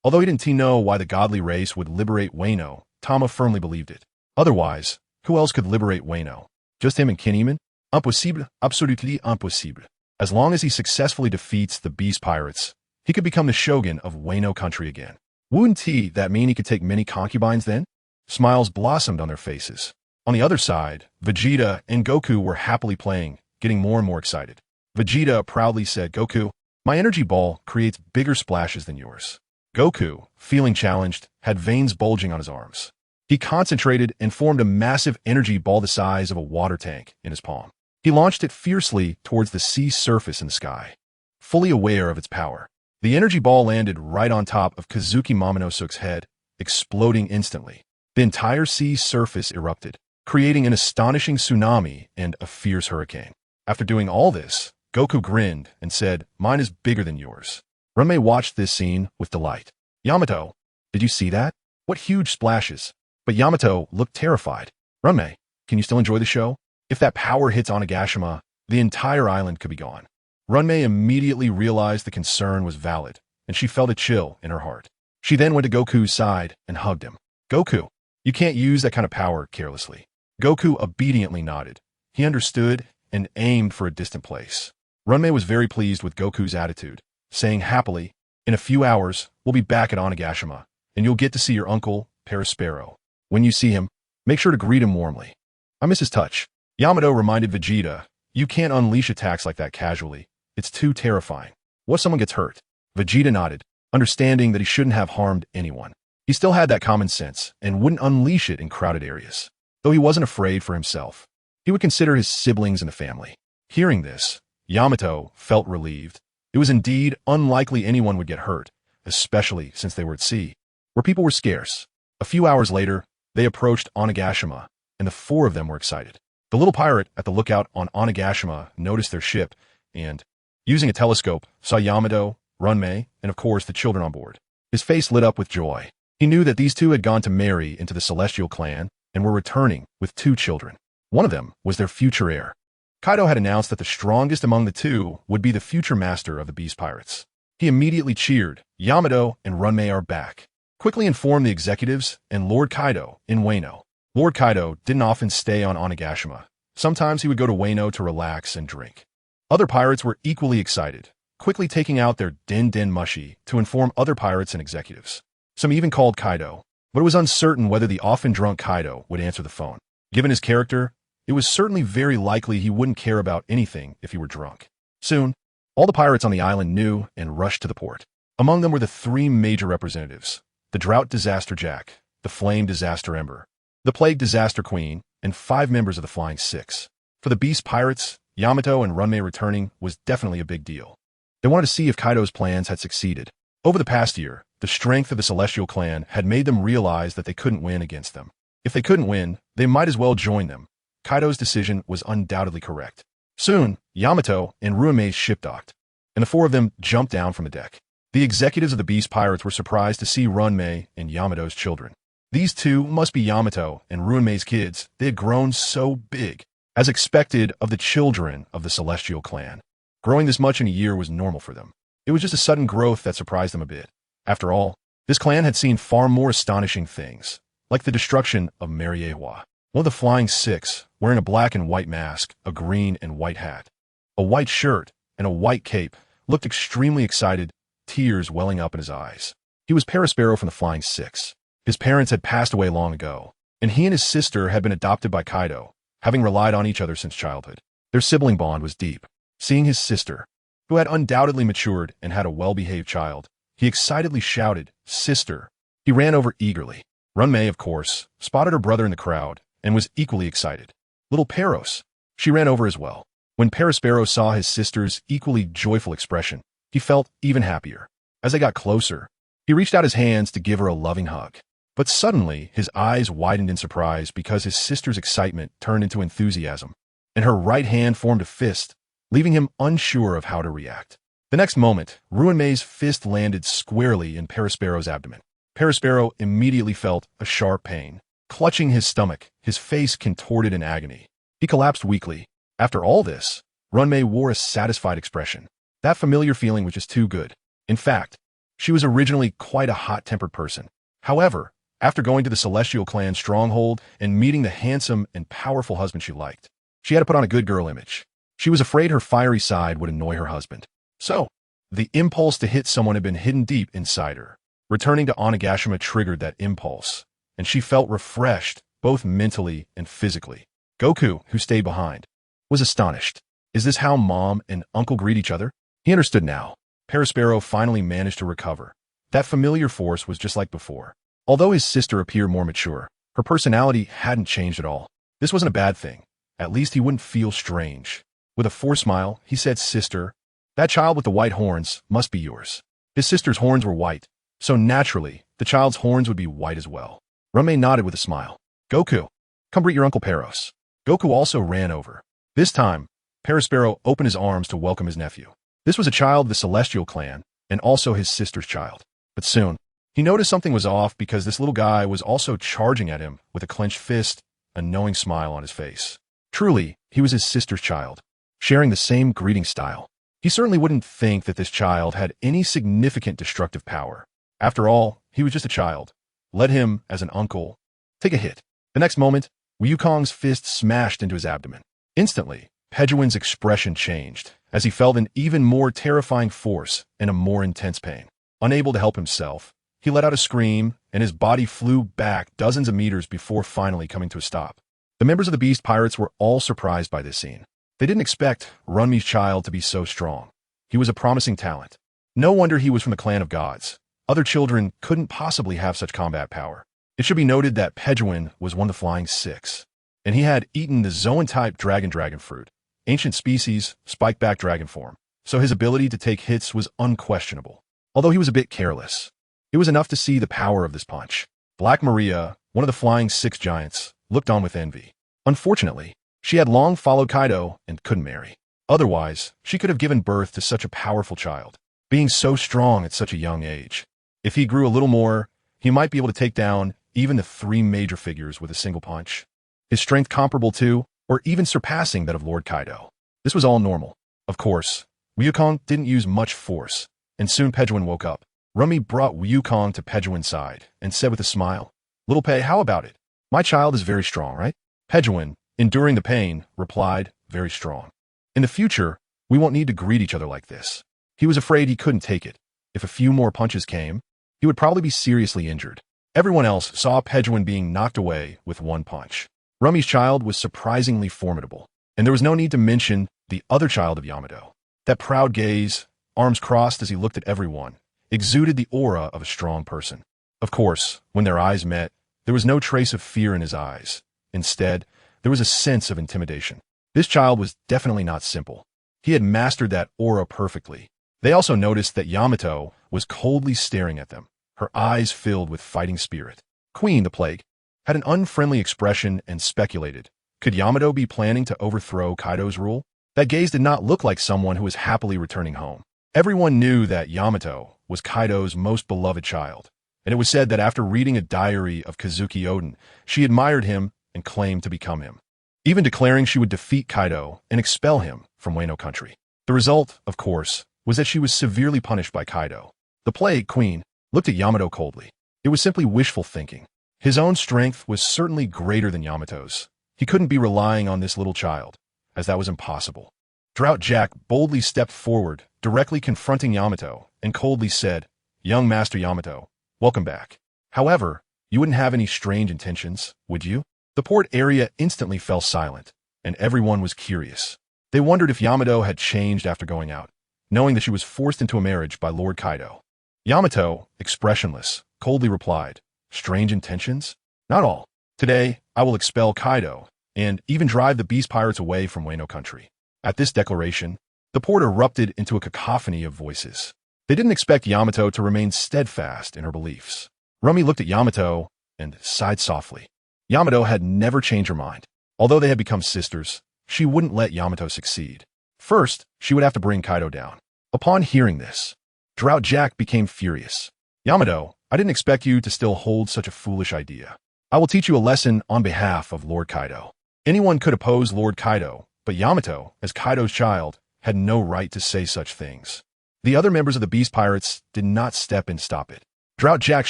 Although he didn't know why the godly race would liberate Wano, Tama firmly believed it. Otherwise, who else could liberate Wano? Just him and Kinemon? Impossible, absolutely impossible. As long as he successfully defeats the Beast Pirates, he could become the shogun of Wano country again. Wouldn't that mean he could take many concubines then? Smiles blossomed on their faces. On the other side, Vegeta and Goku were happily playing, getting more and more excited. Vegeta proudly said, "Goku, my energy ball creates bigger splashes than yours." Goku, feeling challenged, had veins bulging on his arms. He concentrated and formed a massive energy ball the size of a water tank in his palm. He launched it fiercely towards the sea surface in the sky. Fully aware of its power, the energy ball landed right on top of Kazuki Momonosuke's head, exploding instantly. The entire sea surface erupted, creating an astonishing tsunami and a fierce hurricane. After doing all this, Goku grinned and said, "Mine is bigger than yours." Runmei watched this scene with delight. "Yamato, did you see that? What huge splashes." But Yamato looked terrified. "Runmei, can you still enjoy the show? If that power hits Onigashima, the entire island could be gone." Runmei immediately realized the concern was valid, and she felt a chill in her heart. She then went to Goku's side and hugged him. "Goku, you can't use that kind of power carelessly." Goku obediently nodded. He understood and aimed for a distant place. Runmei was very pleased with Goku's attitude, saying happily, "In a few hours, we'll be back at Onigashima, and you'll get to see your uncle, Perospero. When you see him, make sure to greet him warmly. I miss his touch." Yamato reminded Vegeta, "You can't unleash attacks like that casually. It's too terrifying. What if someone gets hurt?" Vegeta nodded, understanding that he shouldn't have harmed anyone. He still had that common sense and wouldn't unleash it in crowded areas. Though he wasn't afraid for himself, he would consider his siblings in the family. Hearing this, Yamato felt relieved. It was indeed unlikely anyone would get hurt, especially since they were at sea, where people were scarce. A few hours later, they approached Onigashima, and the four of them were excited. The little pirate at the lookout on Onigashima noticed their ship and, using a telescope, saw Yamato, Runmei, and of course the children on board. His face lit up with joy. He knew that these two had gone to marry into the Celestial clan and were returning with 2 children. One of them was their future heir. Kaido had announced that the strongest among the 2 would be the future master of the Beast Pirates. He immediately cheered, "Yamato and Runmei are back." Quickly informed the executives and Lord Kaido in Wano. Lord Kaido didn't often stay on Onigashima. Sometimes he would go to Wano to relax and drink. Other pirates were equally excited, quickly taking out their din mushi to inform other pirates and executives. Some even called Kaido, but it was uncertain whether the often drunk Kaido would answer the phone. Given his character, it was certainly very likely he wouldn't care about anything if he were drunk. Soon, all the pirates on the island knew and rushed to the port. Among them were the 3 major representatives: the Drought Disaster Jack, the Flame Disaster Ember, the Plague Disaster Queen, and 5 members of the Flying Six. For the Beast Pirates, Yamato and Runmei returning was definitely a big deal. They wanted to see if Kaido's plans had succeeded. Over the past year, the strength of the Celestial clan had made them realize that they couldn't win against them. If they couldn't win, they might as well join them. Kaido's decision was undoubtedly correct. Soon, Yamato and Runmei's ship docked, and the 4 of them jumped down from the deck. The executives of the Beast Pirates were surprised to see Runmei and Yamato's children. These 2 must be Yamato and Runmei's kids. They had grown so big, as expected of the children of the Celestial clan. Growing this much in a year was normal for them. It was just a sudden growth that surprised them a bit. After all, this clan had seen far more astonishing things, like the destruction of Mariewa. One of the Flying Six, wearing a black and white mask, a green and white hat, a white shirt, and a white cape, looked extremely excited, tears welling up in his eyes. He was Perospero from the Flying Six. His parents had passed away long ago, and he and his sister had been adopted by Kaido, having relied on each other since childhood. Their sibling bond was deep. Seeing his sister, who had undoubtedly matured and had a well-behaved child, he excitedly shouted, "Sister!" He ran over eagerly. Runmei, of course, spotted her brother in the crowd and was equally excited. "Little Peros!" She ran over as well. When Perospero saw his sister's equally joyful expression, he felt even happier. As they got closer, he reached out his hands to give her a loving hug. But suddenly, his eyes widened in surprise because his sister's excitement turned into enthusiasm, and her right hand formed a fist, leaving him unsure of how to react. The next moment, Runmei's fist landed squarely in Perospero's abdomen. Perospero immediately felt a sharp pain. Clutching his stomach, his face contorted in agony. He collapsed weakly. After all this, Runmei wore a satisfied expression. That familiar feeling was just too good. In fact, she was originally quite a hot-tempered person. However, after going to the Celestial clan stronghold and meeting the handsome and powerful husband she liked, she had to put on a good girl image. She was afraid her fiery side would annoy her husband. So, the impulse to hit someone had been hidden deep inside her. Returning to Onigashima triggered that impulse, and she felt refreshed, both mentally and physically. Goku, who stayed behind, was astonished. Is this how Mom and Uncle greet each other? He understood now. Perospero finally managed to recover. That familiar force was just like before. Although his sister appeared more mature, her personality hadn't changed at all. This wasn't a bad thing. At least he wouldn't feel strange. With a forced smile, he said, "Sister, that child with the white horns must be yours." His sister's horns were white, so naturally, the child's horns would be white as well. Rame nodded with a smile. "Goku, come greet your Uncle Peros." Goku also ran over. This time, Perospero opened his arms to welcome his nephew. This was a child of the Celestial clan, and also his sister's child. But soon, he noticed something was off because this little guy was also charging at him with a clenched fist, a knowing smile on his face. Truly, he was his sister's child, sharing the same greeting style. He certainly wouldn't think that this child had any significant destructive power. After all, he was just a child. Let him, as an uncle, take a hit. The next moment, Wukong's fist smashed into his abdomen. Instantly, Pejuan's expression changed, as he felt an even more terrifying force and a more intense pain. Unable to help himself, he let out a scream, and his body flew back dozens of meters before finally coming to a stop. The members of the Beast Pirates were all surprised by this scene. They didn't expect Runmi's child to be so strong. He was a promising talent. No wonder he was from the clan of gods. Other children couldn't possibly have such combat power. It should be noted that Pejuan was one of the Flying Six, and he had eaten the Zoan-type dragon fruit, ancient species, spike-back dragon form, so his ability to take hits was unquestionable. Although he was a bit careless, it was enough to see the power of this punch. Black Maria, one of the Flying Six giants, looked on with envy. Unfortunately, she had long followed Kaido and couldn't marry. Otherwise, she could have given birth to such a powerful child, being so strong at such a young age. If he grew a little more, he might be able to take down even the three major figures with a single punch. His strength comparable to, or even surpassing that of Lord Kaido. This was all normal. Of course, Wukong didn't use much force, and soon Pejuan woke up. Rumi brought Wukong to Pejuan's side and said with a smile, "Little Pei, how about it? My child is very strong, right?" Pejuan, enduring the pain, replied, "Very strong. In the future, we won't need to greet each other like this." He was afraid he couldn't take it. If a few more punches came, he would probably be seriously injured. Everyone else saw Pejuan being knocked away with one punch. Rumi's child was surprisingly formidable, and there was no need to mention the other child of Yamato. That proud gaze, arms crossed as he looked at everyone, exuded the aura of a strong person. Of course, when their eyes met, there was no trace of fear in his eyes. Instead, there was a sense of intimidation. This child was definitely not simple. He had mastered that aura perfectly. They also noticed that Yamato was coldly staring at them, her eyes filled with fighting spirit. Queen, the Plague, had an unfriendly expression and speculated, could Yamato be planning to overthrow Kaido's rule? That gaze did not look like someone who was happily returning home. Everyone knew that Yamato was Kaido's most beloved child, and it was said that after reading a diary of Kazuki Oden, she admired him and claimed to become him, even declaring she would defeat Kaido and expel him from Wano country. The result, of course, was that she was severely punished by Kaido. The Plague Queen looked at Yamato coldly. It was simply wishful thinking. His own strength was certainly greater than Yamato's. He couldn't be relying on this little child, as that was impossible. Drought Jack boldly stepped forward, directly confronting Yamato, and coldly said, "Young Master Yamato, welcome back. However, you wouldn't have any strange intentions, would you?" The port area instantly fell silent, and everyone was curious. They wondered if Yamato had changed after going out, knowing that she was forced into a marriage by Lord Kaido. Yamato, expressionless, coldly replied, "Strange intentions? Not all. Today, I will expel Kaido, and even drive the Beast Pirates away from Wano country." At this declaration, the port erupted into a cacophony of voices. They didn't expect Yamato to remain steadfast in her beliefs. Rumi looked at Yamato and sighed softly. Yamato had never changed her mind. Although they had become sisters, she wouldn't let Yamato succeed. First, she would have to bring Kaido down. Upon hearing this, Drought Jack became furious. "Yamato, I didn't expect you to still hold such a foolish idea. I will teach you a lesson on behalf of Lord Kaido." Anyone could oppose Lord Kaido, but Yamato, as Kaido's child, had no right to say such things. The other members of the Beast Pirates did not step in to stop it. Drought Jack's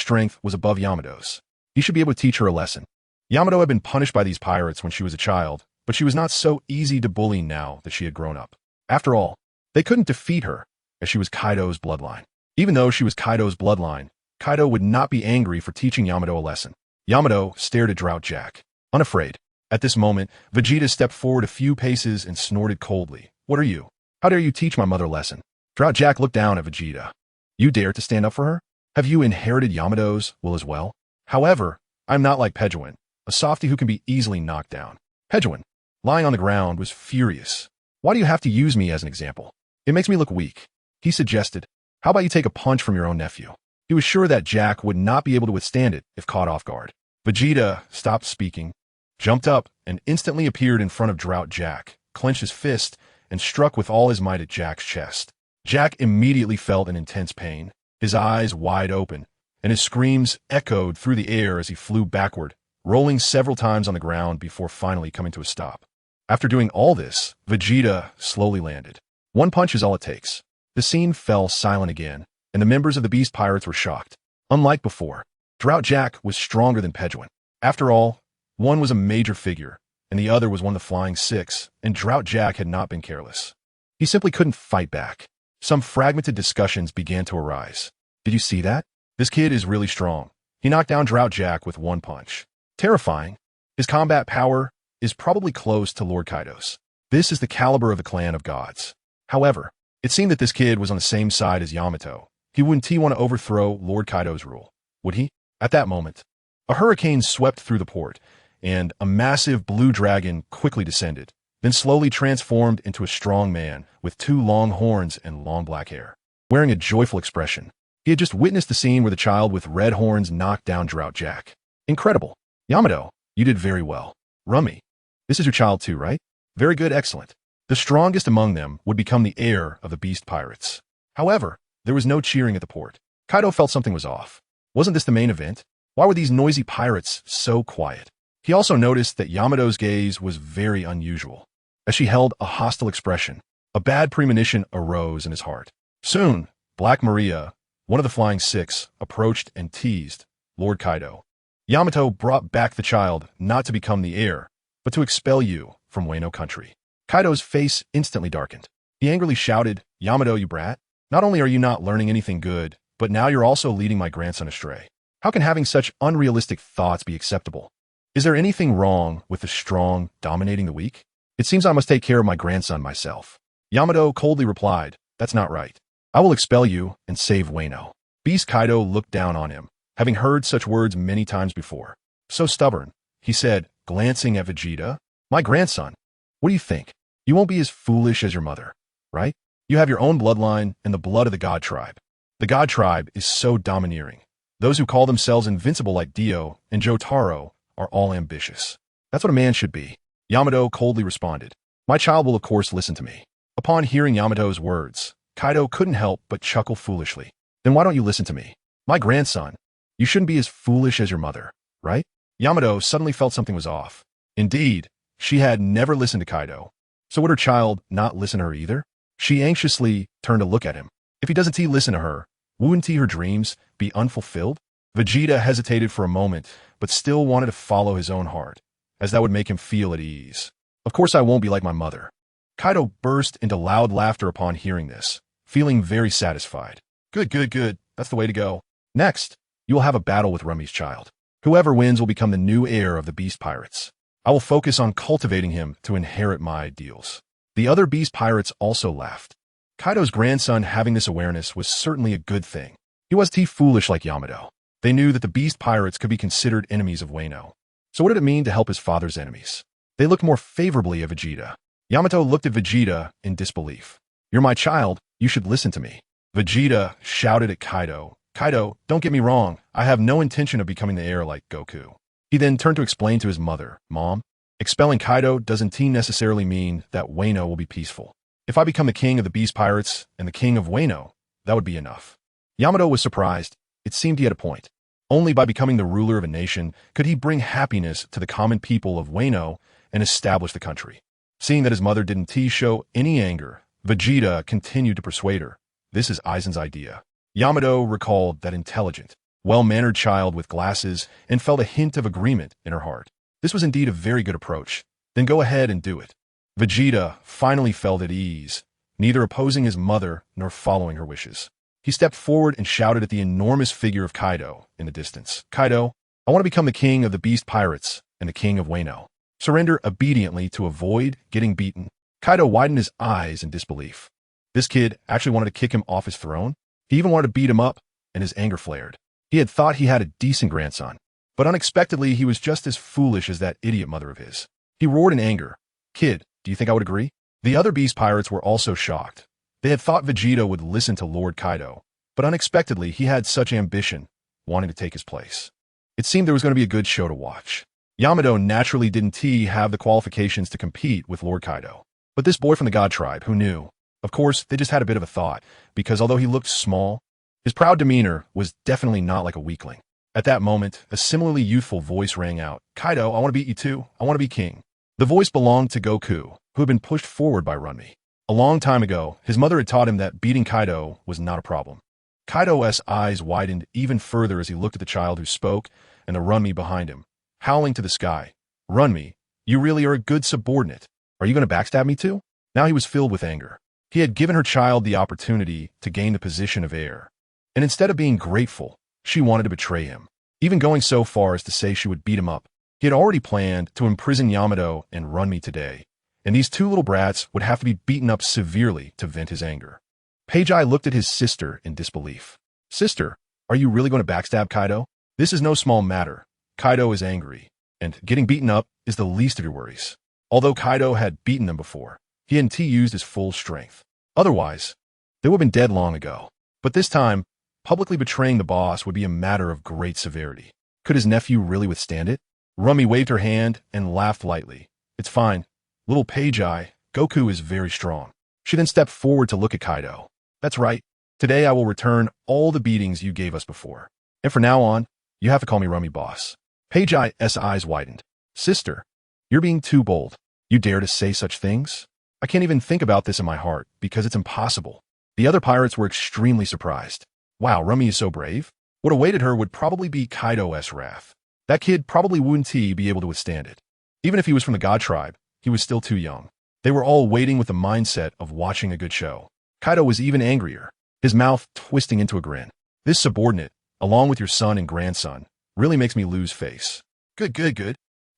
strength was above Yamato's. He should be able to teach her a lesson. Yamato had been punished by these pirates when she was a child, but she was not so easy to bully now that she had grown up. After all, they couldn't defeat her, as she was Kaido's bloodline. Even though she was Kaido's bloodline, Kaido would not be angry for teaching Yamato a lesson. Yamato stared at Drought Jack, unafraid. At this moment, Vegeta stepped forward a few paces and snorted coldly. "What are you? How dare you teach my mother a lesson?" Drought Jack looked down at Vegeta. "You dare to stand up for her?" Have you inherited Yamato's will as well? However, I'm not like Pejuan, a softie who can be easily knocked down. Pejuan, lying on the ground, was furious. Why do you have to use me as an example? It makes me look weak. He suggested, how about you take a punch from your own nephew? He was sure that Jack would not be able to withstand it if caught off guard. Vegeta stopped speaking, jumped up, and instantly appeared in front of Drought Jack, clenched his fist, and struck with all his might at Jack's chest. Jack immediately felt an intense pain, his eyes wide open, and his screams echoed through the air as he flew backward, rolling several times on the ground before finally coming to a stop. After doing all this, Vegeta slowly landed. One punch is all it takes. The scene fell silent again, and the members of the Beast Pirates were shocked. Unlike before, Drought Jack was stronger than Pejuan. After all, one was a major figure, and the other was one of the Flying Six, and Drought Jack had not been careless. He simply couldn't fight back. Some fragmented discussions began to arise. Did you see that? This kid is really strong. He knocked down Drought Jack with one punch. Terrifying. His combat power is probably close to Lord Kaido's. This is the caliber of the clan of gods. However, it seemed that this kid was on the same side as Yamato. Wouldn't he want to overthrow Lord Kaido's rule? Would he? At that moment, a hurricane swept through the port, and a massive blue dragon quickly descended, then slowly transformed into a strong man with two long horns and long black hair. Wearing a joyful expression, he had just witnessed the scene where the child with red horns knocked down Drought Jack. Incredible. Yamato, you did very well. Rummy, this is your child too, right? Very good, excellent. The strongest among them would become the heir of the Beast Pirates. However, there was no cheering at the port. Kaido felt something was off. Wasn't this the main event? Why were these noisy pirates so quiet? He also noticed that Yamato's gaze was very unusual. As she held a hostile expression, a bad premonition arose in his heart. Soon, Black Maria, one of the Flying Six, approached and teased Lord Kaido. Yamato brought back the child not to become the heir, but to expel you from Wano country. Kaido's face instantly darkened. He angrily shouted, Yamato, you brat! Not only are you not learning anything good, but now you're also leading my grandson astray. How can having such unrealistic thoughts be acceptable? Is there anything wrong with the strong dominating the weak? It seems I must take care of my grandson myself. Yamato coldly replied, that's not right. I will expel you and save Wano. Beast Kaido looked down on him, having heard such words many times before. So stubborn, he said, glancing at Vegeta. My grandson, what do you think? You won't be as foolish as your mother, right? You have your own bloodline and the blood of the God Tribe. The God Tribe is so domineering. Those who call themselves invincible like Dio and Jotaro are all ambitious. That's what a man should be. Yamato coldly responded. My child will of course listen to me. Upon hearing Yamato's words, Kaido couldn't help but chuckle foolishly. Then why don't you listen to me? My grandson, you shouldn't be as foolish as your mother, right? Yamato suddenly felt something was off. Indeed, she had never listened to Kaido. So would her child not listen to her either? She anxiously turned to look at him. If he doesn't listen to her, wouldn't her dreams be unfulfilled? Vegeta hesitated for a moment, but still wanted to follow his own heart, as that would make him feel at ease. Of course I won't be like my mother. Kaido burst into loud laughter upon hearing this, feeling very satisfied. Good, good, good. That's the way to go. Next, you will have a battle with Rummy's child. Whoever wins will become the new heir of the Beast Pirates. I will focus on cultivating him to inherit my ideals. The other Beast Pirates also laughed. Kaido's grandson having this awareness was certainly a good thing. He wasn't foolish like Yamato. They knew that the Beast Pirates could be considered enemies of Wano. So what did it mean to help his father's enemies? They looked more favorably at Vegeta. Yamato looked at Vegeta in disbelief. You're my child, you should listen to me. Vegeta shouted at Kaido. Kaido, don't get me wrong, I have no intention of becoming the heir like Goku. He then turned to explain to his mother, Mom, expelling Kaido doesn't necessarily mean that Wano will be peaceful. If I become the king of the Beast Pirates and the king of Wano, that would be enough. Yamato was surprised. It seemed he had a point. Only by becoming the ruler of a nation could he bring happiness to the common people of Wano and establish the country. Seeing that his mother didn't show any anger, Vegeta continued to persuade her. This is Aizen's idea. Yamato recalled that intelligent, well-mannered child with glasses and felt a hint of agreement in her heart. This was indeed a very good approach. Then go ahead and do it. Vegeta finally felt at ease, neither opposing his mother nor following her wishes. He stepped forward and shouted at the enormous figure of Kaido in the distance. Kaido, I want to become the king of the Beast Pirates and the king of Wano. Surrender obediently to avoid getting beaten. Kaido widened his eyes in disbelief. This kid actually wanted to kick him off his throne? He even wanted to beat him up? and his anger flared. He had thought he had a decent grandson, but unexpectedly he was just as foolish as that idiot mother of his. He roared in anger. "Kid, do you think I would agree?" The other beast pirates were also shocked. They had thought Vegeta would listen to Lord Kaido, but unexpectedly he had such ambition, wanting to take his place. It seemed there was going to be a good show to watch. Yamato naturally didn't have the qualifications to compete with Lord Kaido. But this boy from the God Tribe, who knew? Of course, they just had a bit of a thought, because although he looked small, his proud demeanor was definitely not like a weakling. At that moment, a similarly youthful voice rang out. "Kaido, I want to beat you too. I want to be king." The voice belonged to Goku, who had been pushed forward by Runmi. A long time ago, his mother had taught him that beating Kaido was not a problem. Kaido's eyes widened even further as he looked at the child who spoke and the Runmi behind him, howling to the sky. "Runmi, you really are a good subordinate. Are you going to backstab me too?" Now he was filled with anger. He had given her child the opportunity to gain the position of heir. And instead of being grateful, she wanted to betray him, even going so far as to say she would beat him up. He had already planned to imprison Yamato and Runmi today, and these two little brats would have to be beaten up severely to vent his anger. Page-Eye looked at his sister in disbelief. "Sister, are you really going to backstab Kaido? This is no small matter. Kaido is angry, and getting beaten up is the least of your worries." Although Kaido had beaten them before, he hadn't used his full strength. Otherwise, they would have been dead long ago. But this time, publicly betraying the boss would be a matter of great severity. Could his nephew really withstand it? Runmi waved her hand and laughed lightly. "It's fine. Little Page-Eye, Goku is very strong." She then stepped forward to look at Kaido. "That's right. Today I will return all the beatings you gave us before. And from now on, you have to call me Runmi boss." Page-Eye's eyes widened. "Sister, you're being too bold. You dare to say such things? I can't even think about this in my heart, because it's impossible." The other pirates were extremely surprised. Wow, Runmi is so brave? What awaited her would probably be Kaido's wrath. That kid probably wouldn't be able to withstand it. Even if he was from the God Tribe, he was still too young. They were all waiting with the mindset of watching a good show. Kaido was even angrier, his mouth twisting into a grin. "This subordinate, along with your son and grandson, really makes me lose face." Good.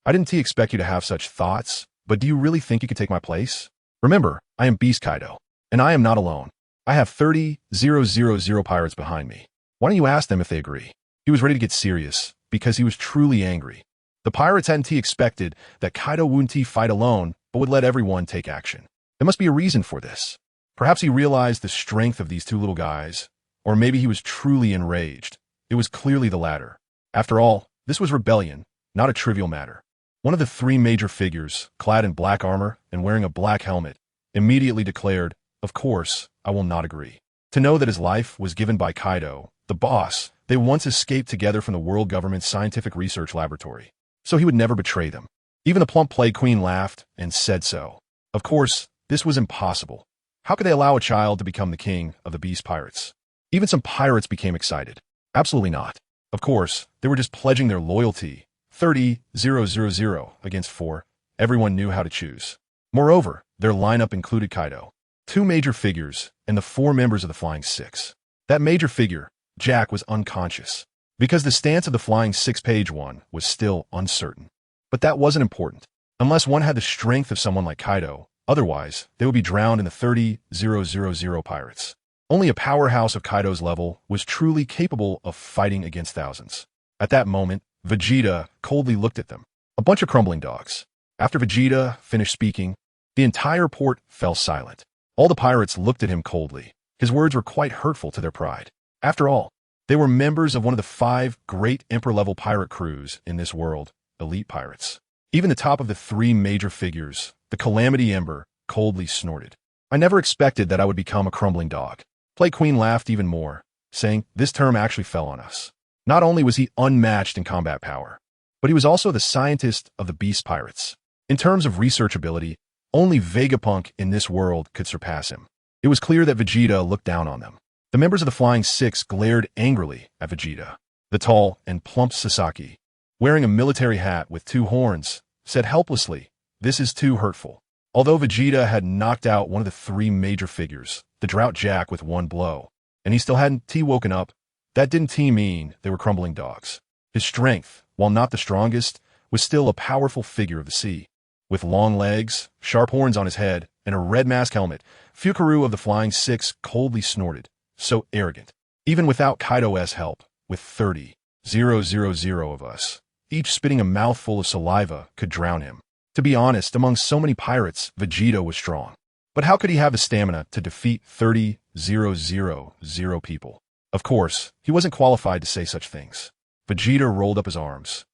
I didn't expect you to have such thoughts, but do you really think you could take my place? Remember, I am Beast Kaido, and I am not alone. I have 30,000 pirates behind me. Why don't you ask them if they agree?" He was ready to get serious, because he was truly angry. The pirates hadn't expected that Kaido wouldn't fight alone, but would let everyone take action. There must be a reason for this. Perhaps he realized the strength of these two little guys, or maybe he was truly enraged. It was clearly the latter. After all, this was rebellion, not a trivial matter. One of the three major figures, clad in black armor and wearing a black helmet, immediately declared, "Of course, I will not agree." To know that his life was given by Kaido, the boss, they once escaped together from the world government's scientific research laboratory. So he would never betray them. Even the plump plague queen laughed and said so. Of course, this was impossible. How could they allow a child to become the king of the beast pirates? Even some pirates became excited. Absolutely not. Of course, they were just pledging their loyalty. 30,000 against 4. Everyone knew how to choose. Moreover, their lineup included Kaido, 2 major figures, and the 4 members of the Flying Six. That major figure, Jack, was unconscious, because the stance of the Flying Six Page One was still uncertain. But that wasn't important. Unless one had the strength of someone like Kaido, otherwise, they would be drowned in the 30,000 pirates. Only a powerhouse of Kaido's level was truly capable of fighting against thousands. At that moment, Vegeta coldly looked at them. A bunch of crumbling dogs. After Vegeta finished speaking, the entire port fell silent. All the pirates looked at him coldly. His words were quite hurtful to their pride. After all, they were members of one of the 5 great Emperor-level pirate crews in this world, elite pirates. Even the top of the 3 major figures, the Calamity Ember, coldly snorted. "I never expected that I would become a crumbling dog." Plague Queen laughed even more, saying, "This term actually fell on us." Not only was he unmatched in combat power, but he was also the scientist of the Beast Pirates. In terms of research ability, only Vegapunk in this world could surpass him. It was clear that Vegeta looked down on them. The members of the Flying Six glared angrily at Vegeta. The tall and plump Sasaki, wearing a military hat with 2 horns, said helplessly, "This is too hurtful." Although Vegeta had knocked out one of the 3 major figures, the Drought Jack, with 1 blow, and he still hadn't woken up, that didn't mean they were crumbling dogs. His strength, while not the strongest, was still a powerful figure of the sea. With long legs, sharp horns on his head, and a red mask helmet, Fukaru of the Flying Six coldly snorted. So arrogant. Even without Kaido's help, with 30,000 of us, each spitting a mouthful of saliva could drown him. To be honest, among so many pirates, Vegeta was strong. But how could he have the stamina to defeat 30,000 people? Of course, he wasn't qualified to say such things. Vegeta rolled up his arms,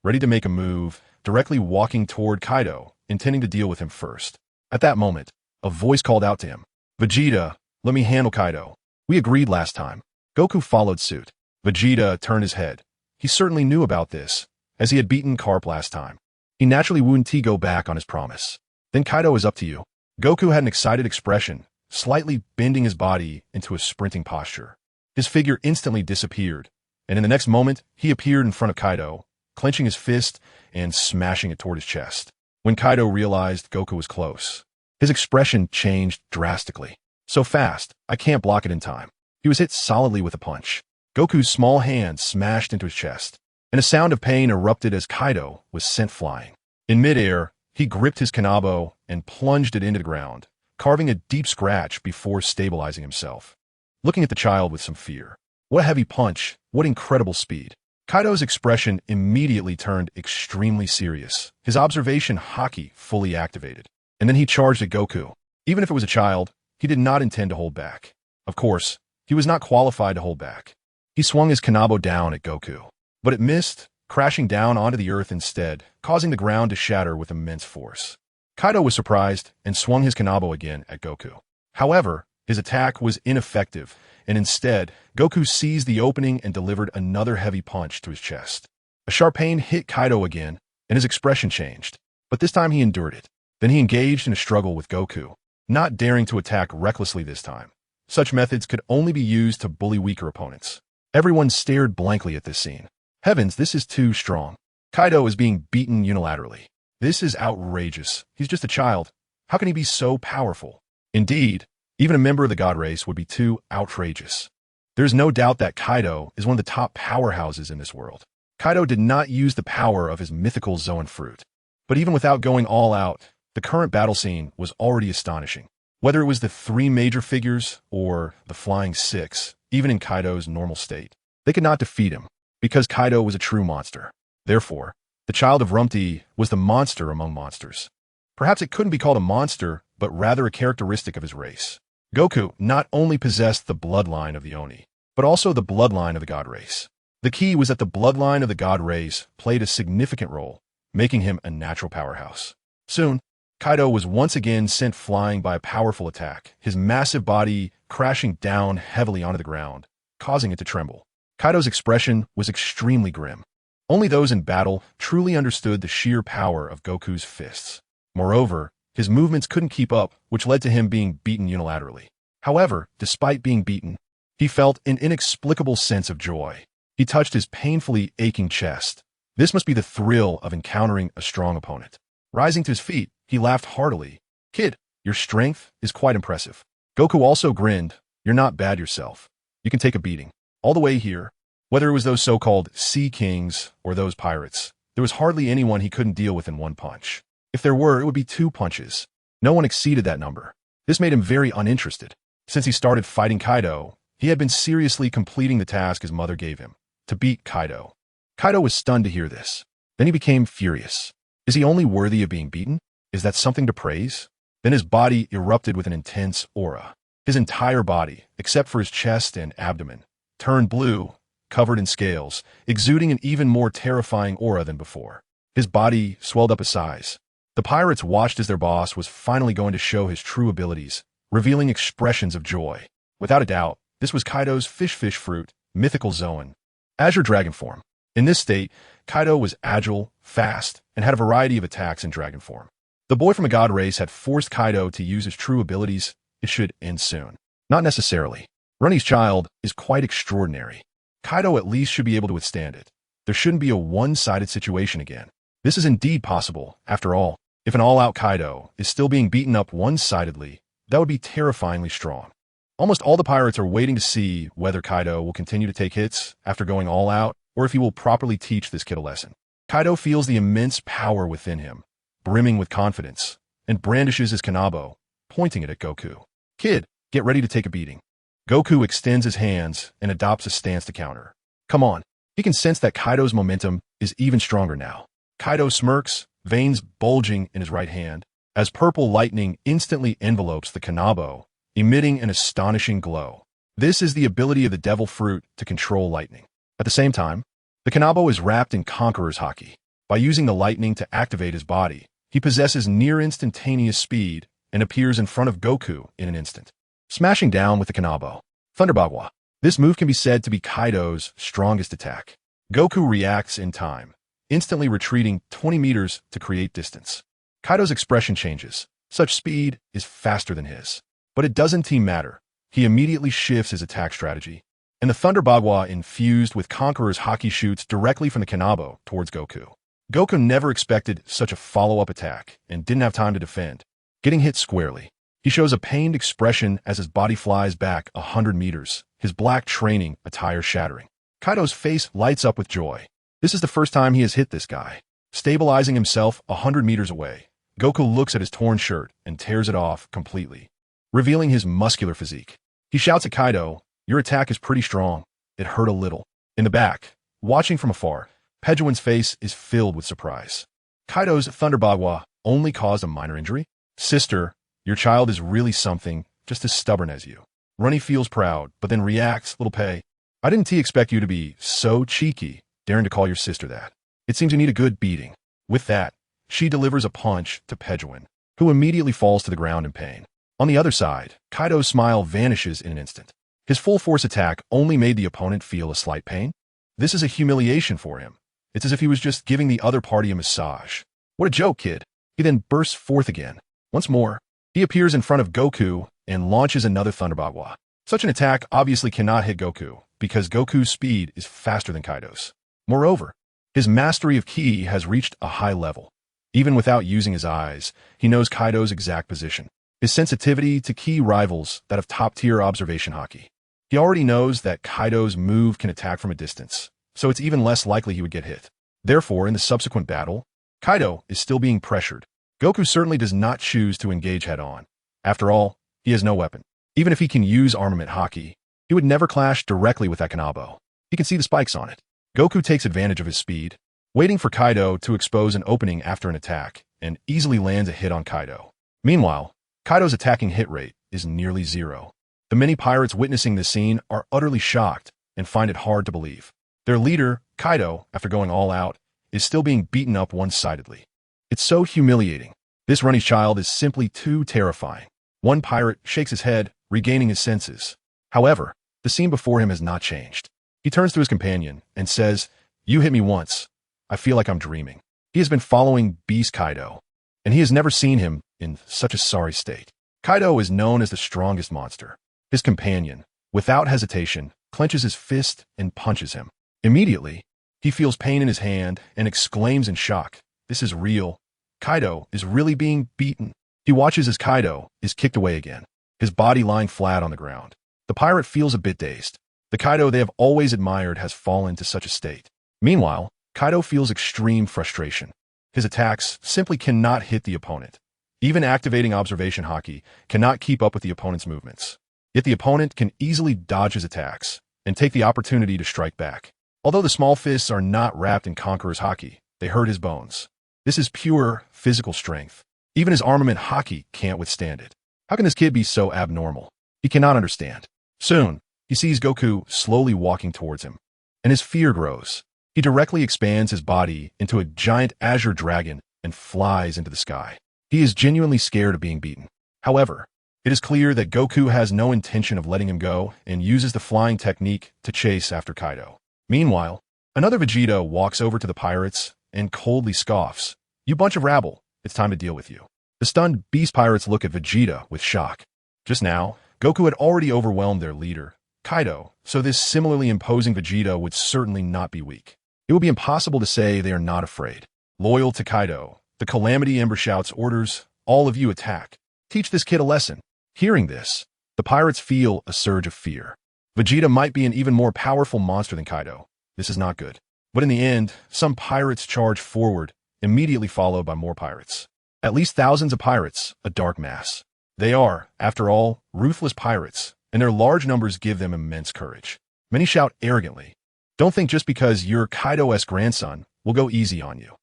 ready to make a move, directly walking toward Kaido, intending to deal with him first. At that moment, a voice called out to him, "Vegeta, let me handle Kaido. We agreed last time." Goku followed suit. Vegeta turned his head. He certainly knew about this, as he had beaten Carp last time. He naturally wouldn't go back on his promise. "Then Kaido is up to you." Goku had an excited expression, slightly bending his body into a sprinting posture. His figure instantly disappeared, and in the next moment, he appeared in front of Kaido, clenching his fist and smashing it toward his chest. When Kaido realized Goku was close, his expression changed drastically. "So fast, I can't block it in time." He was hit solidly with a punch. Goku's small hand smashed into his chest, and a sound of pain erupted as Kaido was sent flying. In midair, he gripped his kanabo and plunged it into the ground, carving a deep scratch before stabilizing himself. Looking at the child with some fear. What a heavy punch, what incredible speed. Kaido's expression immediately turned extremely serious, his observation haki fully activated. And then he charged at Goku. Even if it was a child, he did not intend to hold back. Of course, he was not qualified to hold back. He swung his kanabo down at Goku, but it missed, crashing down onto the earth instead, causing the ground to shatter with immense force. Kaido was surprised and swung his kanabo again at Goku. However, his attack was ineffective, and instead, Goku seized the opening and delivered another heavy punch to his chest. A sharp pain hit Kaido again, and his expression changed, but this time he endured it. Then he engaged in a struggle with Goku, not daring to attack recklessly this time. Such methods could only be used to bully weaker opponents. Everyone stared blankly at this scene. Heavens, this is too strong. Kaido is being beaten unilaterally. This is outrageous. He's just a child. How can he be so powerful? Indeed, even a member of the God race would be too outrageous. There's no doubt that Kaido is one of the top powerhouses in this world. Kaido did not use the power of his mythical Zoan fruit. But even without going all out, the current battle scene was already astonishing. Whether it was the three major figures or the Flying Six, even in Kaido's normal state, they could not defeat him, because Kaido was a true monster. Therefore, the child of Rumty was the monster among monsters. Perhaps it couldn't be called a monster, but rather a characteristic of his race. Goku not only possessed the bloodline of the Oni, but also the bloodline of the God race. The key was that the bloodline of the God race played a significant role, making him a natural powerhouse. Soon, Kaido was once again sent flying by a powerful attack, his massive body crashing down heavily onto the ground, causing it to tremble. Kaido's expression was extremely grim. Only those in battle truly understood the sheer power of Goku's fists. Moreover, his movements couldn't keep up, which led to him being beaten unilaterally. However, despite being beaten, he felt an inexplicable sense of joy. He touched his painfully aching chest. This must be the thrill of encountering a strong opponent. Rising to his feet, he laughed heartily. "Kid, your strength is quite impressive." Goku also grinned. "You're not bad yourself. You can take a beating." All the way here, whether it was those so-called Sea Kings or those pirates, there was hardly anyone he couldn't deal with in one punch. If there were, it would be 2 punches. No one exceeded that number. This made him very uninterested. Since he started fighting Kaido, he had been seriously completing the task his mother gave him, to beat Kaido. Kaido was stunned to hear this. Then he became furious. Is he only worthy of being beaten? Is that something to praise? Then his body erupted with an intense aura. His entire body, except for his chest and abdomen, turned blue, covered in scales, exuding an even more terrifying aura than before. His body swelled up a size. The pirates watched as their boss was finally going to show his true abilities, revealing expressions of joy. Without a doubt, this was Kaido's fish fruit, mythical Zoan, Azure Dragon form. In this state, Kaido was agile, fast, and had a variety of attacks in dragon form. The boy from a god race had forced Kaido to use his true abilities. It should end soon. Not necessarily. Runny's child is quite extraordinary. Kaido at least should be able to withstand it. There shouldn't be a one-sided situation again. This is indeed possible, after all. If an all-out Kaido is still being beaten up one-sidedly, that would be terrifyingly strong. Almost all the pirates are waiting to see whether Kaido will continue to take hits after going all out, or if he will properly teach this kid a lesson. Kaido feels the immense power within him, brimming with confidence, and brandishes his kanabo, pointing it at Goku. "Kid, get ready to take a beating." Goku extends his hands and adopts a stance to counter. Come on. He can sense that Kaido's momentum is even stronger now. Kaido smirks, veins bulging in his right hand, as purple lightning instantly envelopes the Kanabo, emitting an astonishing glow. This is the ability of the devil fruit to control lightning. At the same time, the Kanabo is wrapped in Conqueror's Haki. By using the lightning to activate his body, he possesses near-instantaneous speed and appears in front of Goku in an instant, smashing down with the Kanabo. Thunderbagwa. This move can be said to be Kaido's strongest attack. Goku reacts in time, instantly retreating 20 meters to create distance. Kaido's expression changes. Such speed is faster than his. But it doesn't matter. He immediately shifts his attack strategy, and the Thunderbagwa infused with Conqueror's Haki shoots directly from the Kanabo towards Goku. Goku never expected such a follow-up attack and didn't have time to defend, getting hit squarely. He shows a pained expression as his body flies back 100 meters, his black training attire shattering. Kaido's face lights up with joy. This is the first time he has hit this guy. Stabilizing himself 100 meters away, Goku looks at his torn shirt and tears it off completely, revealing his muscular physique. He shouts at Kaido, "Your attack is pretty strong. It hurt a little." In the back, watching from afar, Pejuan's face is filled with surprise. Kaido's Thunderbagwa only caused a minor injury? Sister, your child is really something, just as stubborn as you. Runny feels proud, but then reacts, "Little Pei, I didn't expect you to be so cheeky, daring to call your sister that. It seems you need a good beating." With that, she delivers a punch to Pejuan, who immediately falls to the ground in pain. On the other side, Kaido's smile vanishes in an instant. His full-force attack only made the opponent feel a slight pain. This is a humiliation for him. It's as if he was just giving the other party a massage. What a joke, kid. He then bursts forth again. Once more, he appears in front of Goku and launches another Thunderbagwa. Such an attack obviously cannot hit Goku, because Goku's speed is faster than Kaido's. Moreover, his mastery of Ki has reached a high level. Even without using his eyes, he knows Kaido's exact position. His sensitivity to Ki rivals that of top-tier observation Haki. He already knows that Kaido's move can attack from a distance, so it's even less likely he would get hit. Therefore, in the subsequent battle, Kaido is still being pressured. Goku certainly does not choose to engage head-on. After all, he has no weapon. Even if he can use armament Haki, he would never clash directly with that Kanabo. He can see the spikes on it. Goku takes advantage of his speed, waiting for Kaido to expose an opening after an attack, and easily lands a hit on Kaido. Meanwhile, Kaido's attacking hit rate is nearly zero. The many pirates witnessing this scene are utterly shocked and find it hard to believe. Their leader, Kaido, after going all out, is still being beaten up one-sidedly. It's so humiliating. This runny child is simply too terrifying. One pirate shakes his head, regaining his senses. However, the scene before him has not changed. He turns to his companion and says, "You hit me once. I feel like I'm dreaming." He has been following Beast Kaido, and he has never seen him in such a sorry state. Kaido is known as the strongest monster. His companion, without hesitation, clenches his fist and punches him. Immediately, he feels pain in his hand and exclaims in shock, "This is real. Kaido is really being beaten." He watches as Kaido is kicked away again, his body lying flat on the ground. The pirate feels a bit dazed. The Kaido they have always admired has fallen to such a state. Meanwhile, Kaido feels extreme frustration. His attacks simply cannot hit the opponent. Even activating observation Haki cannot keep up with the opponent's movements. Yet the opponent can easily dodge his attacks and take the opportunity to strike back. Although the small fists are not wrapped in Conqueror's Haki, they hurt his bones. This is pure physical strength. Even his armament Haki can't withstand it. How can this kid be so abnormal? He cannot understand. Soon, he sees Goku slowly walking towards him, and his fear grows. He directly expands his body into a giant azure dragon and flies into the sky. He is genuinely scared of being beaten. However, it is clear that Goku has no intention of letting him go and uses the flying technique to chase after Kaido. Meanwhile, another Vegeta walks over to the pirates and coldly scoffs, "You bunch of rabble, it's time to deal with you." The stunned Beast Pirates look at Vegeta with shock. Just now, Goku had already overwhelmed their leader, Kaido, so this similarly imposing Vegeta would certainly not be weak. It would be impossible to say they are not afraid. Loyal to Kaido, the Calamity Ember shouts orders, "All of you attack. Teach this kid a lesson." Hearing this, the pirates feel a surge of fear. Vegeta might be an even more powerful monster than Kaido. This is not good. But in the end, some pirates charge forward, immediately followed by more pirates. At least thousands of pirates, a dark mass. They are, after all, ruthless pirates, and their large numbers give them immense courage. Many shout arrogantly, "Don't think just because you're Kaido's grandson, we'll go easy on you."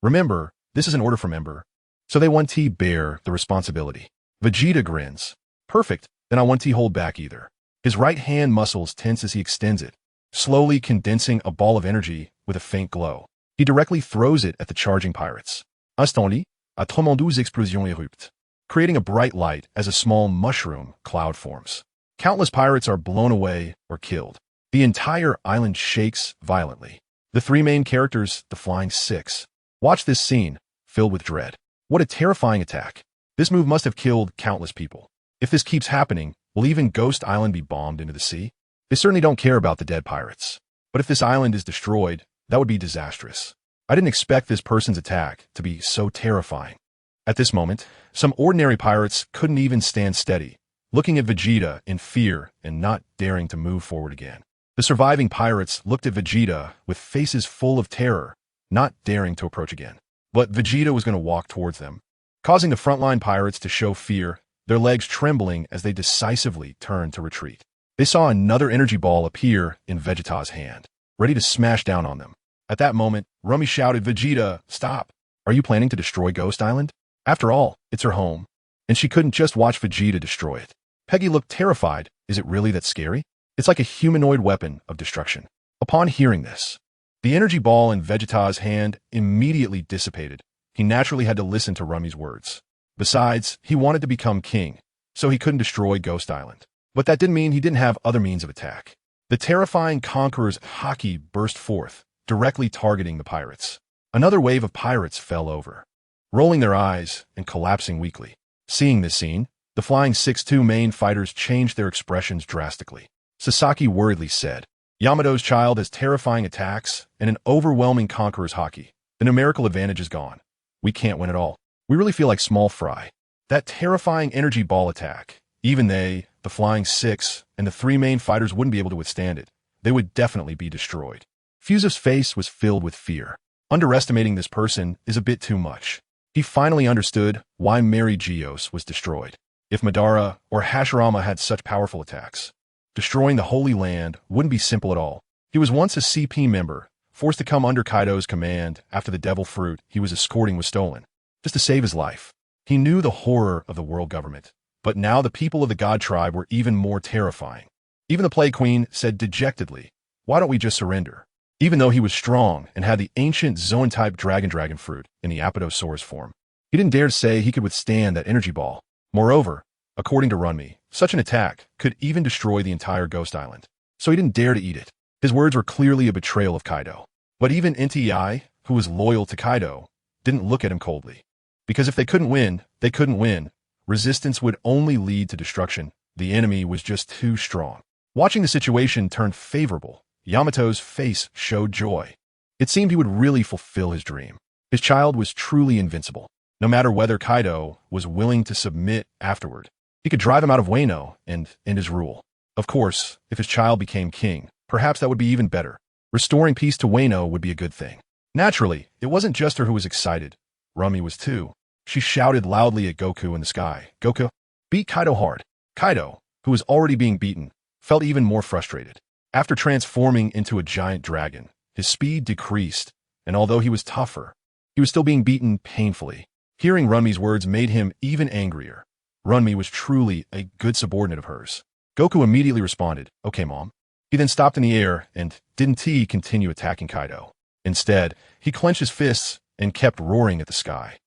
Remember, this is an order from Ember, so they want T bear the responsibility. Vegeta grins. "Perfect, then I want T hold back either." His right hand muscles tense as he extends it, slowly condensing a ball of energy with a faint glow. He directly throws it at the charging pirates. Instantly, a tremendeuse explosion érupte, creating a bright light as a small mushroom cloud forms. Countless pirates are blown away or killed. The entire island shakes violently. The three main characters, the Flying Six, watch this scene, filled with dread. What a terrifying attack. This move must have killed countless people. If this keeps happening, will even Ghost Island be bombed into the sea? They certainly don't care about the dead pirates. But if this island is destroyed, that would be disastrous. I didn't expect this person's attack to be so terrifying. At this moment, some ordinary pirates couldn't even stand steady, looking at Vegeta in fear and not daring to move forward again. The surviving pirates looked at Vegeta with faces full of terror, not daring to approach again. But Vegeta was going to walk towards them, causing the frontline pirates to show fear, their legs trembling as they decisively turned to retreat. They saw another energy ball appear in Vegeta's hand, ready to smash down on them. At that moment, Rummy shouted, "Vegeta, stop! Are you planning to destroy Ghost Island? After all, it's her home, and she couldn't just watch Vegeta destroy it." Peggy looked terrified. "Is it really that scary? It's like a humanoid weapon of destruction." Upon hearing this, the energy ball in Vegeta's hand immediately dissipated. He naturally had to listen to Rummy's words. Besides, he wanted to become king, so he couldn't destroy Ghost Island. But that didn't mean he didn't have other means of attack. The terrifying Conqueror's haki burst forth, directly targeting the pirates. Another wave of pirates fell over, rolling their eyes and collapsing weakly. Seeing this scene, the Flying 6-2 main fighters changed their expressions drastically. Sasaki worriedly said, "Yamato's child has terrifying attacks and an overwhelming Conqueror's haki. The numerical advantage is gone. We can't win at all. We really feel like small fry." That terrifying energy ball attack, even they, the Flying Six, and the three main fighters wouldn't be able to withstand it. They would definitely be destroyed. Fusev's face was filled with fear. Underestimating this person is a bit too much. He finally understood why Mary Geos was destroyed. If Madara or Hashirama had such powerful attacks, destroying the Holy Land wouldn't be simple at all. He was once a CP member, forced to come under Kaido's command after the devil fruit he was escorting was stolen, just to save his life. He knew the horror of the world government, but now the people of the God Tribe were even more terrifying. Even the Plague Queen said dejectedly, "Why don't we just surrender?" Even though he was strong and had the ancient Zoan-type dragon fruit in the Apatosaurus form, he didn't dare to say he could withstand that energy ball. Moreover, according to Runmi, such an attack could even destroy the entire Ghost Island, so he didn't dare to eat it. His words were clearly a betrayal of Kaido. But even NTI, who was loyal to Kaido, didn't look at him coldly. Because if they couldn't win, they couldn't win. Resistance would only lead to destruction. The enemy was just too strong. Watching the situation turn favorable, Yamato's face showed joy. It seemed he would really fulfill his dream. His child was truly invincible. No matter whether Kaido was willing to submit afterward, he could drive him out of Wano and end his rule. Of course, if his child became king, perhaps that would be even better. Restoring peace to Wano would be a good thing. Naturally, it wasn't just her who was excited. Rummy was too. She shouted loudly at Goku in the sky, "Goku, beat Kaido hard." Kaido, who was already being beaten, felt even more frustrated. After transforming into a giant dragon, his speed decreased, and although he was tougher, he was still being beaten painfully. Hearing Runmi's words made him even angrier. Runmi was truly a good subordinate of hers. Goku immediately responded, "Okay, Mom." He then stopped in the air and didn't continue attacking Kaido. Instead, he clenched his fists and kept roaring at the sky.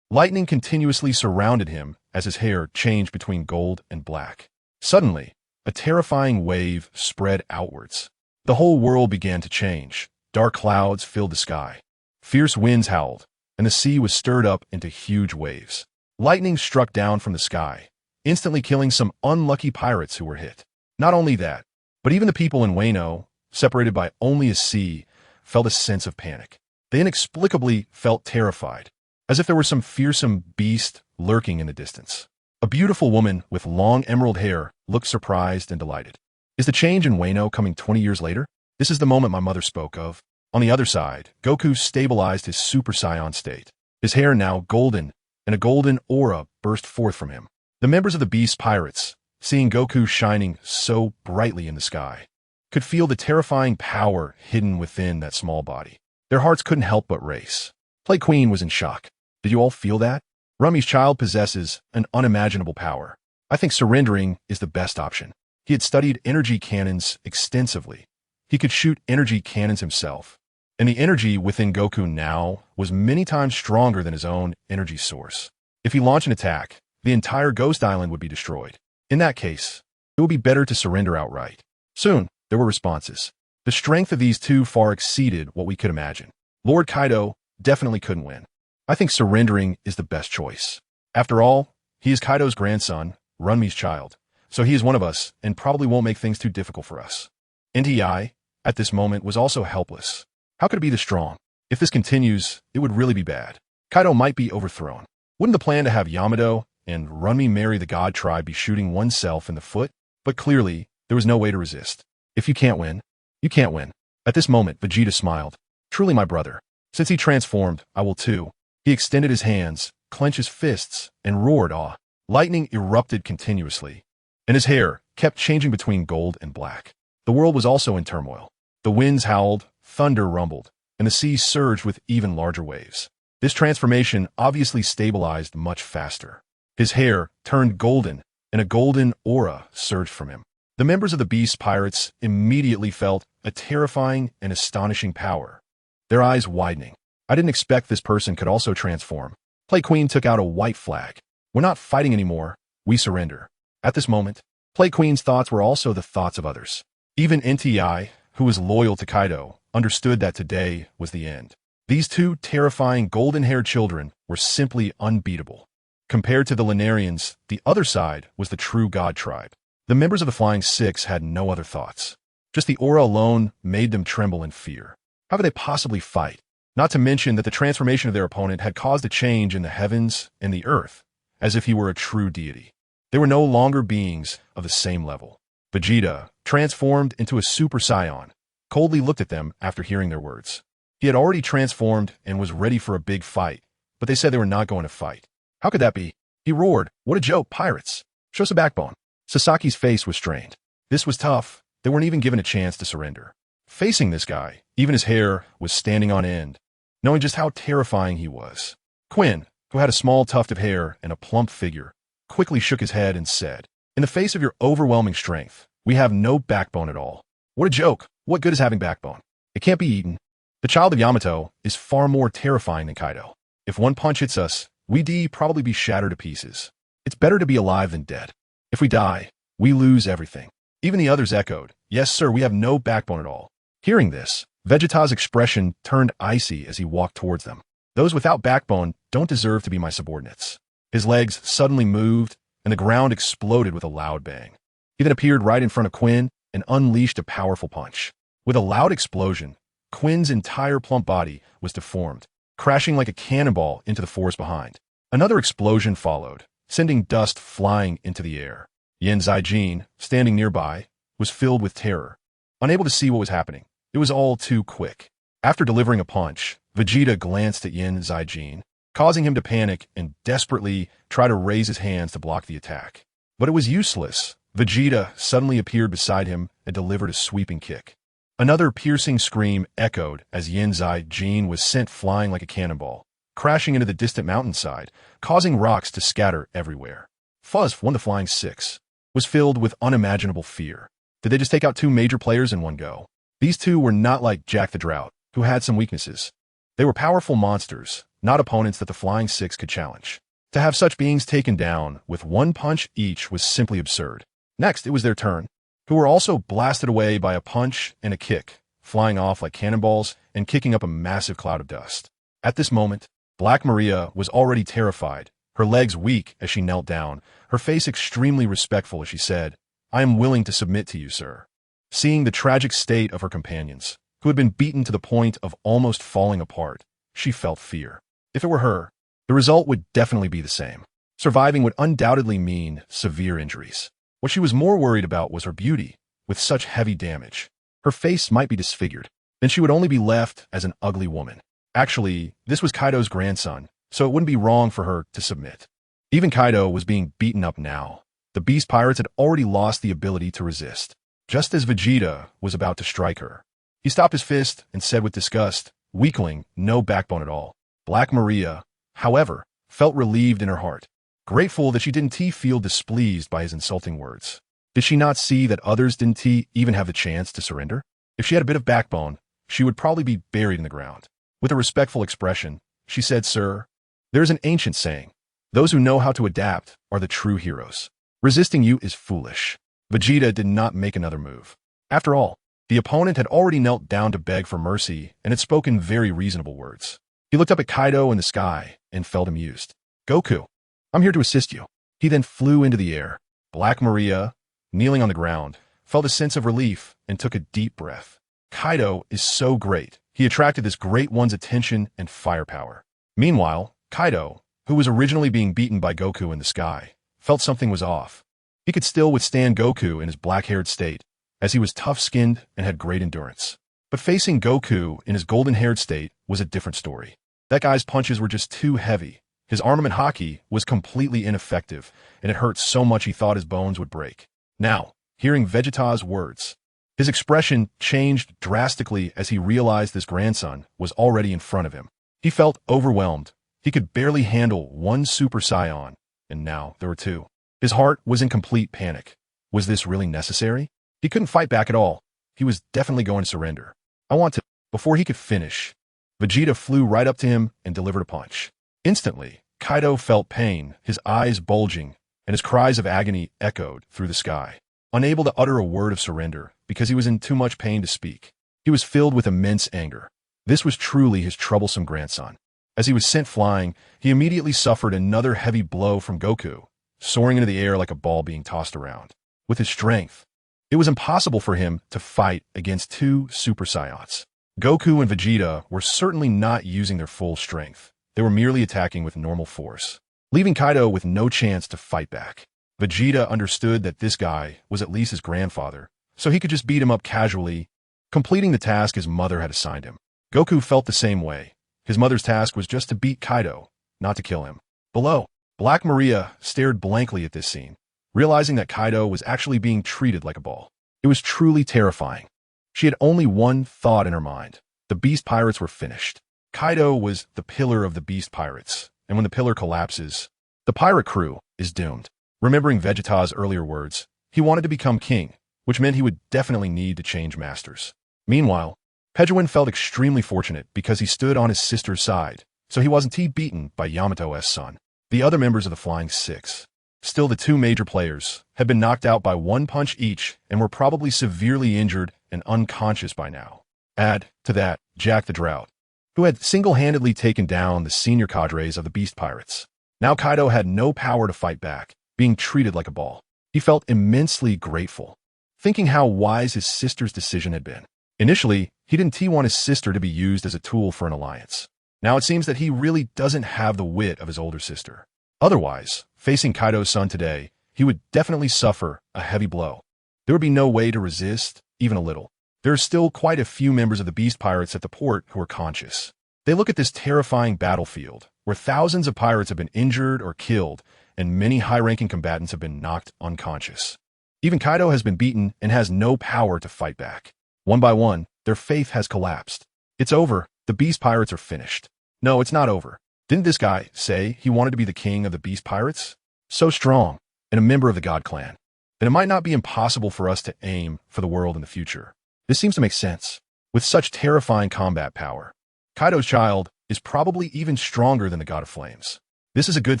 Lightning continuously surrounded him as his hair changed between gold and black. Suddenly, a terrifying wave spread outwards. The whole world began to change. Dark clouds filled the sky. Fierce winds howled, and the sea was stirred up into huge waves. Lightning struck down from the sky, instantly killing some unlucky pirates who were hit. Not only that, but even the people in Wano, separated by only a sea, felt a sense of panic. They inexplicably felt terrified, as if there were some fearsome beast lurking in the distance. A beautiful woman with long emerald hair looked surprised and delighted. Is the change in Wano coming 20 years later? This is the moment my mother spoke of. On the other side, Goku stabilized his Super Saiyan state. His hair now golden, and a golden aura burst forth from him. The members of the Beast Pirates, seeing Goku shining so brightly in the sky, could feel the terrifying power hidden within that small body. Their hearts couldn't help but race. Play Queen was in shock. Did you all feel that? Rummy's child possesses an unimaginable power. I think surrendering is the best option. He had studied energy cannons extensively. He could shoot energy cannons himself. And the energy within Goku now was many times stronger than his own energy source. If he launched an attack, the entire Ghost Island would be destroyed. In that case, it would be better to surrender outright. Soon, there were responses. The strength of these two far exceeded what we could imagine. Lord Kaido definitely couldn't win. I think surrendering is the best choice. After all, he is Kaido's grandson, Runmi's child, so he is one of us and probably won't make things too difficult for us. NTI, at this moment, was also helpless. How could it be this strong? If this continues, it would really be bad. Kaido might be overthrown. Wouldn't the plan to have Yamato and Runmi marry the god tribe be shooting oneself in the foot? But clearly, there was no way to resist. If you can't win, you can't win. At this moment, Vegeta smiled. Truly my brother. Since he transformed, I will too. He extended his hands, clenched his fists, and roared awe. Lightning erupted continuously, and his hair kept changing between gold and black. The world was also in turmoil. The winds howled, thunder rumbled, and the sea surged with even larger waves. This transformation obviously stabilized much faster. His hair turned golden, and a golden aura surged from him. The members of the Beast Pirates immediately felt a terrifying and astonishing power, their eyes widening. I didn't expect this person could also transform. Play Queen took out a white flag. We're not fighting anymore. We surrender. At this moment, Play Queen's thoughts were also the thoughts of others. Even NTI, who was loyal to Kaido, understood that today was the end. These two terrifying golden-haired children were simply unbeatable. Compared to the Lunarians, the other side was the true God tribe. The members of the Flying Six had no other thoughts. Just the aura alone made them tremble in fear. How could they possibly fight? Not to mention that the transformation of their opponent had caused a change in the heavens and the earth, as if he were a true deity. They were no longer beings of the same level. Vegeta, transformed into a Super Saiyan, coldly looked at them after hearing their words. He had already transformed and was ready for a big fight, but they said they were not going to fight. How could that be? He roared, "What a joke, pirates! Show some backbone." Sasaki's face was strained. This was tough. They weren't even given a chance to surrender. Facing this guy, even his hair was standing on end, knowing just how terrifying he was. Quinn, who had a small tuft of hair and a plump figure, quickly shook his head and said, "In the face of your overwhelming strength, we have no backbone at all." What a joke. What good is having backbone? It can't be eaten. The child of Yamato is far more terrifying than Kaido. If one punch hits us, we'd probably be shattered to pieces. It's better to be alive than dead. If we die, we lose everything. Even the others echoed, "Yes, sir, we have no backbone at all." Hearing this, Vegeta's expression turned icy as he walked towards them. Those without backbone don't deserve to be my subordinates. His legs suddenly moved, and the ground exploded with a loud bang. He then appeared right in front of Quinn and unleashed a powerful punch. With a loud explosion, Quinn's entire plump body was deformed, crashing like a cannonball into the forest behind. Another explosion followed, sending dust flying into the air. Yin Zaijin, standing nearby, was filled with terror. Unable to see what was happening, it was all too quick. After delivering a punch, Vegeta glanced at Yin Zaijin, causing him to panic and desperately try to raise his hands to block the attack. But it was useless. Vegeta suddenly appeared beside him and delivered a sweeping kick. Another piercing scream echoed as Yin Zaijin was sent flying like a cannonball, crashing into the distant mountainside, causing rocks to scatter everywhere. Fuzz, one of the Flying Six, was filled with unimaginable fear. Did they just take out two major players in one go? These two were not like Jack the Drought, who had some weaknesses. They were powerful monsters, not opponents that the Flying Six could challenge. To have such beings taken down with one punch each was simply absurd. Next, it was their turn, who were also blasted away by a punch and a kick, flying off like cannonballs and kicking up a massive cloud of dust. At this moment, Black Maria was already terrified, her legs weak as she knelt down, her face extremely respectful as she said, "I am willing to submit to you, sir." Seeing the tragic state of her companions, who had been beaten to the point of almost falling apart, she felt fear. If it were her, the result would definitely be the same. Surviving would undoubtedly mean severe injuries. What she was more worried about was her beauty, with such heavy damage. Her face might be disfigured, then she would only be left as an ugly woman. Actually, this was Kaido's grandson, so it wouldn't be wrong for her to submit. Even Kaido was being beaten up now. The Beast Pirates had already lost the ability to resist. Just as Vegeta was about to strike her, he stopped his fist and said with disgust, "Weakling, no backbone at all." Black Maria, however, felt relieved in her heart, grateful that she didn't feel displeased by his insulting words. Did she not see that others didn't even have the chance to surrender? If she had a bit of backbone, she would probably be buried in the ground. With a respectful expression, she said, "Sir, there is an ancient saying, those who know how to adapt are the true heroes. Resisting you is foolish." Vegeta did not make another move. After all, the opponent had already knelt down to beg for mercy and had spoken very reasonable words. He looked up at Kaido in the sky and felt amused. "Goku, I'm here to assist you." He then flew into the air. Black Maria, kneeling on the ground, felt a sense of relief and took a deep breath. Kaido is so great. He attracted this great one's attention and firepower. Meanwhile, Kaido, who was originally being beaten by Goku in the sky, felt something was off. He could still withstand Goku in his black-haired state, as he was tough-skinned and had great endurance. But facing Goku in his golden-haired state was a different story. That guy's punches were just too heavy. His armament haki was completely ineffective, and it hurt so much he thought his bones would break. Now, hearing Vegeta's words, his expression changed drastically as he realized this grandson was already in front of him. He felt overwhelmed. He could barely handle one Super Saiyan, and now there were two. His heart was in complete panic. Was this really necessary? He couldn't fight back at all. He was definitely going to surrender. "I want to..." Before he could finish, Vegeta flew right up to him and delivered a punch. Instantly, Kaido felt pain, his eyes bulging, and his cries of agony echoed through the sky. Unable to utter a word of surrender because he was in too much pain to speak, he was filled with immense anger. This was truly his troublesome grandson. As he was sent flying, he immediately suffered another heavy blow from Goku, soaring into the air like a ball being tossed around. With his strength, it was impossible for him to fight against two Super Saiyans. Goku and Vegeta were certainly not using their full strength. They were merely attacking with normal force, leaving Kaido with no chance to fight back. Vegeta understood that this guy was at least his grandfather, so he could just beat him up casually, completing the task his mother had assigned him. Goku felt the same way. His mother's task was just to beat Kaido, not to kill him. Below, Black Maria stared blankly at this scene, realizing that Kaido was actually being treated like a ball. It was truly terrifying. She had only one thought in her mind. The Beast Pirates were finished. Kaido was the pillar of the Beast Pirates, and when the pillar collapses, the pirate crew is doomed. Remembering Vegeta's earlier words, he wanted to become king, which meant he would definitely need to change masters. Meanwhile, Pejuan felt extremely fortunate because he stood on his sister's side, so he wasn't beaten by Yamato's son. The other members of the Flying Six, still the two major players, had been knocked out by one punch each and were probably severely injured and unconscious by now. Add to that Jack the Drought, who had single-handedly taken down the senior cadres of the Beast Pirates. Now Kaido had no power to fight back, being treated like a ball. He felt immensely grateful, thinking how wise his sister's decision had been. Initially, he didn't want his sister to be used as a tool for an alliance. Now it seems that he really doesn't have the wit of his older sister. Otherwise, facing Kaido's son today, he would definitely suffer a heavy blow. There would be no way to resist, even a little. There are still quite a few members of the Beast Pirates at the port who are conscious. They look at this terrifying battlefield, where thousands of pirates have been injured or killed, and many high-ranking combatants have been knocked unconscious. Even Kaido has been beaten and has no power to fight back. One by one, their faith has collapsed. It's over. The Beast Pirates are finished. No, it's not over. Didn't this guy say he wanted to be the king of the Beast Pirates? So strong, and a member of the God Clan. Then it might not be impossible for us to aim for the world in the future. This seems to make sense. With such terrifying combat power, Kaido's child is probably even stronger than the God of Flames. This is a good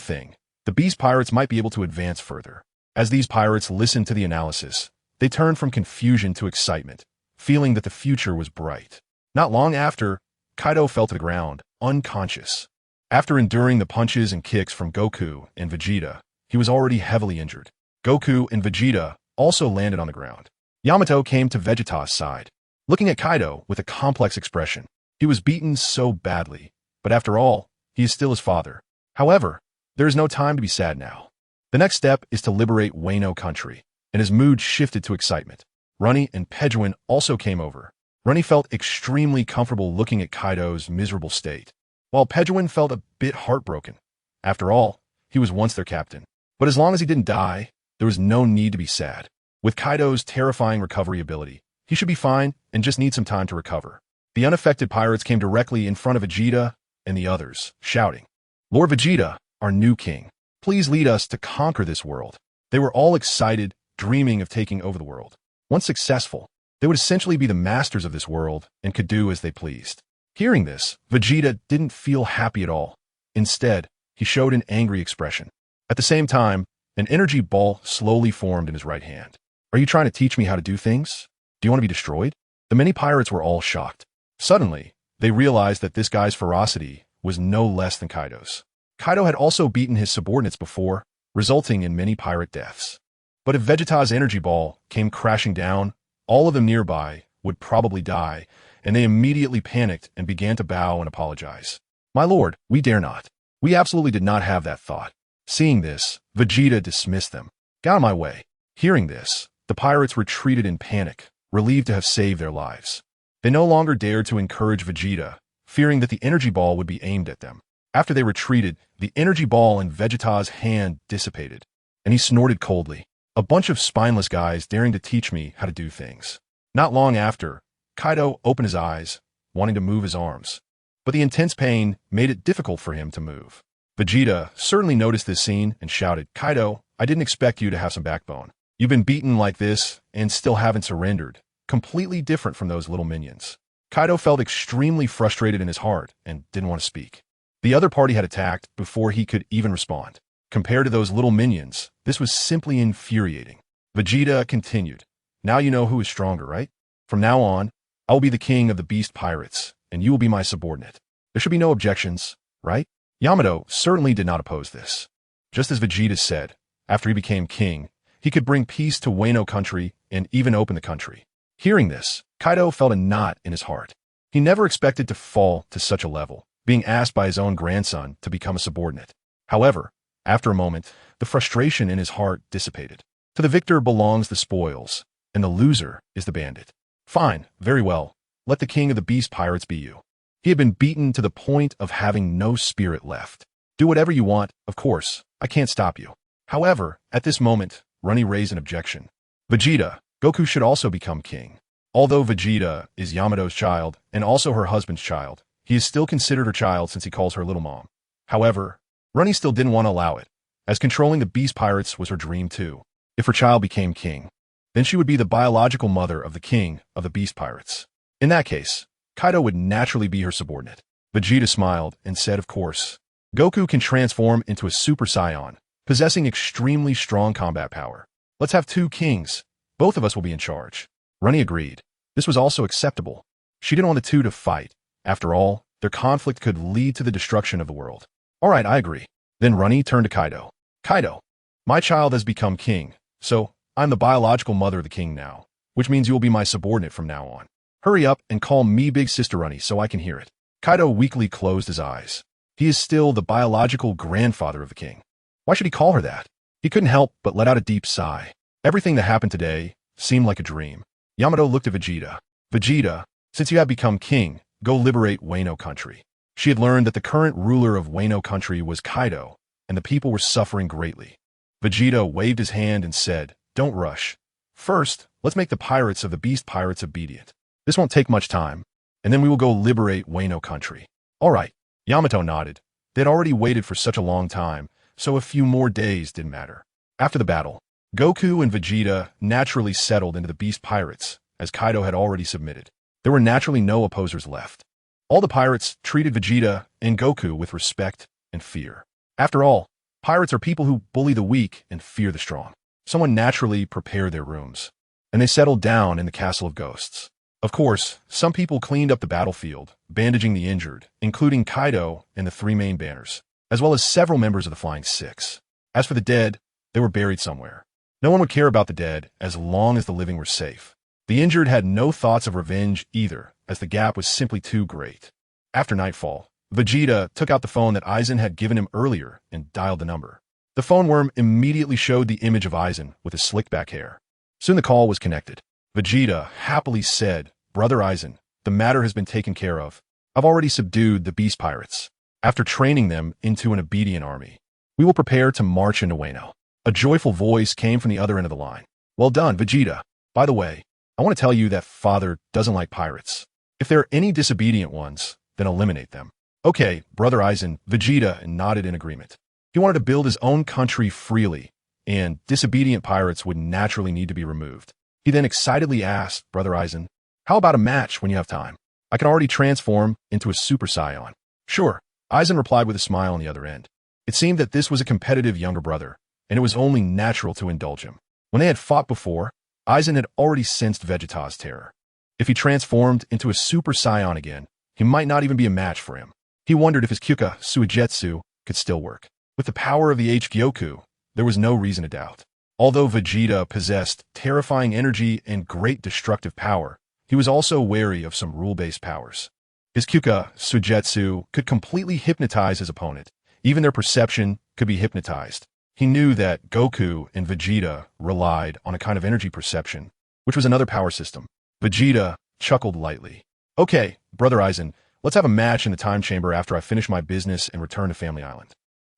thing. The Beast Pirates might be able to advance further. As these pirates listened to the analysis, they turned from confusion to excitement, feeling that the future was bright. Not long after, Kaido fell to the ground, unconscious. After enduring the punches and kicks from Goku and Vegeta, he was already heavily injured. Goku and Vegeta also landed on the ground. Yamato came to Vegeta's side, looking at Kaido with a complex expression. He was beaten so badly, but after all, he is still his father. However, there is no time to be sad now. The next step is to liberate Wano country, and his mood shifted to excitement. Runny and Pejuan also came over. Runny felt extremely comfortable looking at Kaido's miserable state, while Pejuan felt a bit heartbroken. After all, he was once their captain. But as long as he didn't die, there was no need to be sad. With Kaido's terrifying recovery ability, he should be fine and just need some time to recover. The unaffected pirates came directly in front of Vegeta and the others, shouting, "Lord Vegeta, our new king, please lead us to conquer this world." They were all excited, dreaming of taking over the world. Once successful, they would essentially be the masters of this world and could do as they pleased. Hearing this, Vegeta didn't feel happy at all. Instead, he showed an angry expression. At the same time, an energy ball slowly formed in his right hand. "Are you trying to teach me how to do things? Do you want to be destroyed?" The many pirates were all shocked. Suddenly, they realized that this guy's ferocity was no less than Kaido's. Kaido had also beaten his subordinates before, resulting in many pirate deaths. But if Vegeta's energy ball came crashing down, all of them nearby would probably die, and they immediately panicked and began to bow and apologize. "My lord, we dare not. We absolutely did not have that thought." Seeing this, Vegeta dismissed them. "Get out of my way." Hearing this, the pirates retreated in panic, relieved to have saved their lives. They no longer dared to encourage Vegeta, fearing that the energy ball would be aimed at them. After they retreated, the energy ball in Vegeta's hand dissipated, and he snorted coldly. "A bunch of spineless guys daring to teach me how to do things." Not long after, Kaido opened his eyes, wanting to move his arms, but the intense pain made it difficult for him to move. Vegeta certainly noticed this scene and shouted, "Kaido, I didn't expect you to have some backbone. You've been beaten like this and still haven't surrendered. Completely different from those little minions." Kaido felt extremely frustrated in his heart and didn't want to speak. The other party had attacked before he could even respond. Compared to those little minions, this was simply infuriating. Vegeta continued, "Now you know who is stronger, right? From now on, I will be the king of the beast pirates, and you will be my subordinate. There should be no objections, right?" Yamato certainly did not oppose this. Just as Vegeta said, after he became king, he could bring peace to Wano country and even open the country. Hearing this, Kaido felt a knot in his heart. He never expected to fall to such a level, being asked by his own grandson to become a subordinate. However, after a moment, the frustration in his heart dissipated. To the victor belongs the spoils, and the loser is the bandit. "Fine, very well. Let the king of the beast pirates be you." He had been beaten to the point of having no spirit left. "Do whatever you want, of course. I can't stop you." However, at this moment, Runny raised an objection. "Vegeta, Goku should also become king. Although Vegeta is Yamato's child and also her husband's child, he is still considered her child since he calls her little mom." However, Runny still didn't want to allow it, as controlling the beast pirates was her dream too. If her child became king, then she would be the biological mother of the king of the beast pirates. In that case, Kaido would naturally be her subordinate. Vegeta smiled and said, "Of course. Goku can transform into a Super Saiyan, possessing extremely strong combat power. Let's have two kings. Both of us will be in charge." Runny agreed. This was also acceptable. She didn't want the two to fight. After all, their conflict could lead to the destruction of the world. "All right, I agree." Then Runny turned to Kaido. "Kaido, my child has become king, so I'm the biological mother of the king now, which means you will be my subordinate from now on. Hurry up and call me Big Sister Runny so I can hear it." Kaido weakly closed his eyes. He is still the biological grandfather of the king. Why should he call her that? He couldn't help but let out a deep sigh. Everything that happened today seemed like a dream. Yamato looked at Vegeta. "Vegeta, since you have become king, go liberate Wano country." She had learned that the current ruler of Wano country was Kaido, and the people were suffering greatly. Vegeta waved his hand and said, "Don't rush. First, let's make the pirates of the beast pirates obedient. This won't take much time, and then we will go liberate Wano country." "All right." Yamato nodded. They had already waited for such a long time, so a few more days didn't matter. After the battle, Goku and Vegeta naturally settled into the beast pirates, as Kaido had already submitted. There were naturally no opposers left. All the pirates treated Vegeta and Goku with respect and fear. After all, pirates are people who bully the weak and fear the strong. Someone naturally prepared their rooms, and they settled down in the Castle of Ghosts. Of course, some people cleaned up the battlefield, bandaging the injured, including Kaido and the three main banners, as well as several members of the Flying Six. As for the dead, they were buried somewhere. No one would care about the dead as long as the living were safe. The injured had no thoughts of revenge either, as the gap was simply too great. After nightfall, Vegeta took out the phone that Aizen had given him earlier and dialed the number. The phone worm immediately showed the image of Aizen with his slick back hair. Soon the call was connected. Vegeta happily said, "Brother Aizen, the matter has been taken care of. I've already subdued the beast pirates. After training them into an obedient army, we will prepare to march into Wano." A joyful voice came from the other end of the line. Well done, Vegeta. By the way, I want to tell you that Father doesn't like pirates. If there are any disobedient ones, then eliminate them. Okay, Brother Aizen, Vegeta nodded in agreement. He wanted to build his own country freely, and disobedient pirates would naturally need to be removed. He then excitedly asked Brother Aizen, how about a match when you have time? I can already transform into a Super Saiyan. Sure, Aizen replied with a smile on the other end. It seemed that this was a competitive younger brother, and it was only natural to indulge him. When they had fought before, Aizen had already sensed Vegeta's terror. If he transformed into a Super Saiyan again, he might not even be a match for him. He wondered if his Kyuka Suigetsu could still work. With the power of the H-Gyoku, there was no reason to doubt. Although Vegeta possessed terrifying energy and great destructive power, he was also wary of some rule-based powers. His Kyuka Suigetsu could completely hypnotize his opponent. Even their perception could be hypnotized. He knew that Goku and Vegeta relied on a kind of energy perception, which was another power system. Vegeta chuckled lightly. Okay, Brother Aizen, let's have a match in the time chamber after I finish my business and return to Family Island.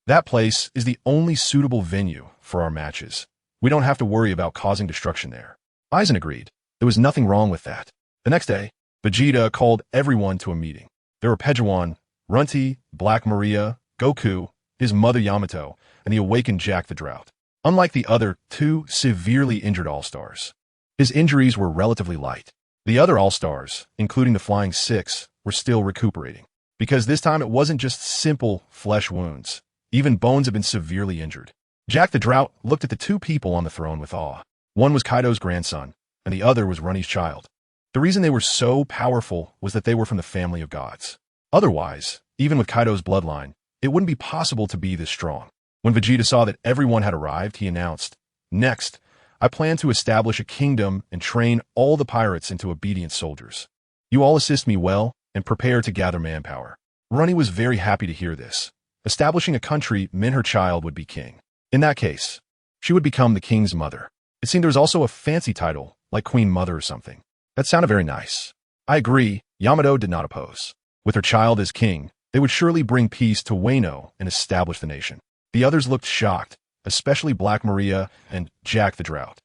That place is the only suitable venue for our matches. We don't have to worry about causing destruction there. Aizen agreed. There was nothing wrong with that. The next day, Vegeta called everyone to a meeting. There were Pejuan, Runty, Black Maria, Goku, his mother Yamato, and the awakened Jack the Drought. Unlike the other two severely injured All-Stars, his injuries were relatively light. The other All-Stars, including the Flying Six, were still recuperating. Because this time it wasn't just simple flesh wounds. Even Bones had been severely injured. Jack the Drought looked at the two people on the throne with awe. One was Kaido's grandson, and the other was Runny's child. The reason they were so powerful was that they were from the family of gods. Otherwise, even with Kaido's bloodline, it wouldn't be possible to be this strong. When Vegeta saw that everyone had arrived, he announced, "Next, I plan to establish a kingdom and train all the pirates into obedient soldiers. You all assist me well and prepare to gather manpower." Runny was very happy to hear this. Establishing a country meant her child would be king. In that case, she would become the king's mother. It seemed there was also a fancy title, like Queen Mother or something. That sounded very nice. I agree, Yamato did not oppose. With her child as king, they would surely bring peace to Wano and establish the nation. The others looked shocked, especially Black Maria and Jack the Drought.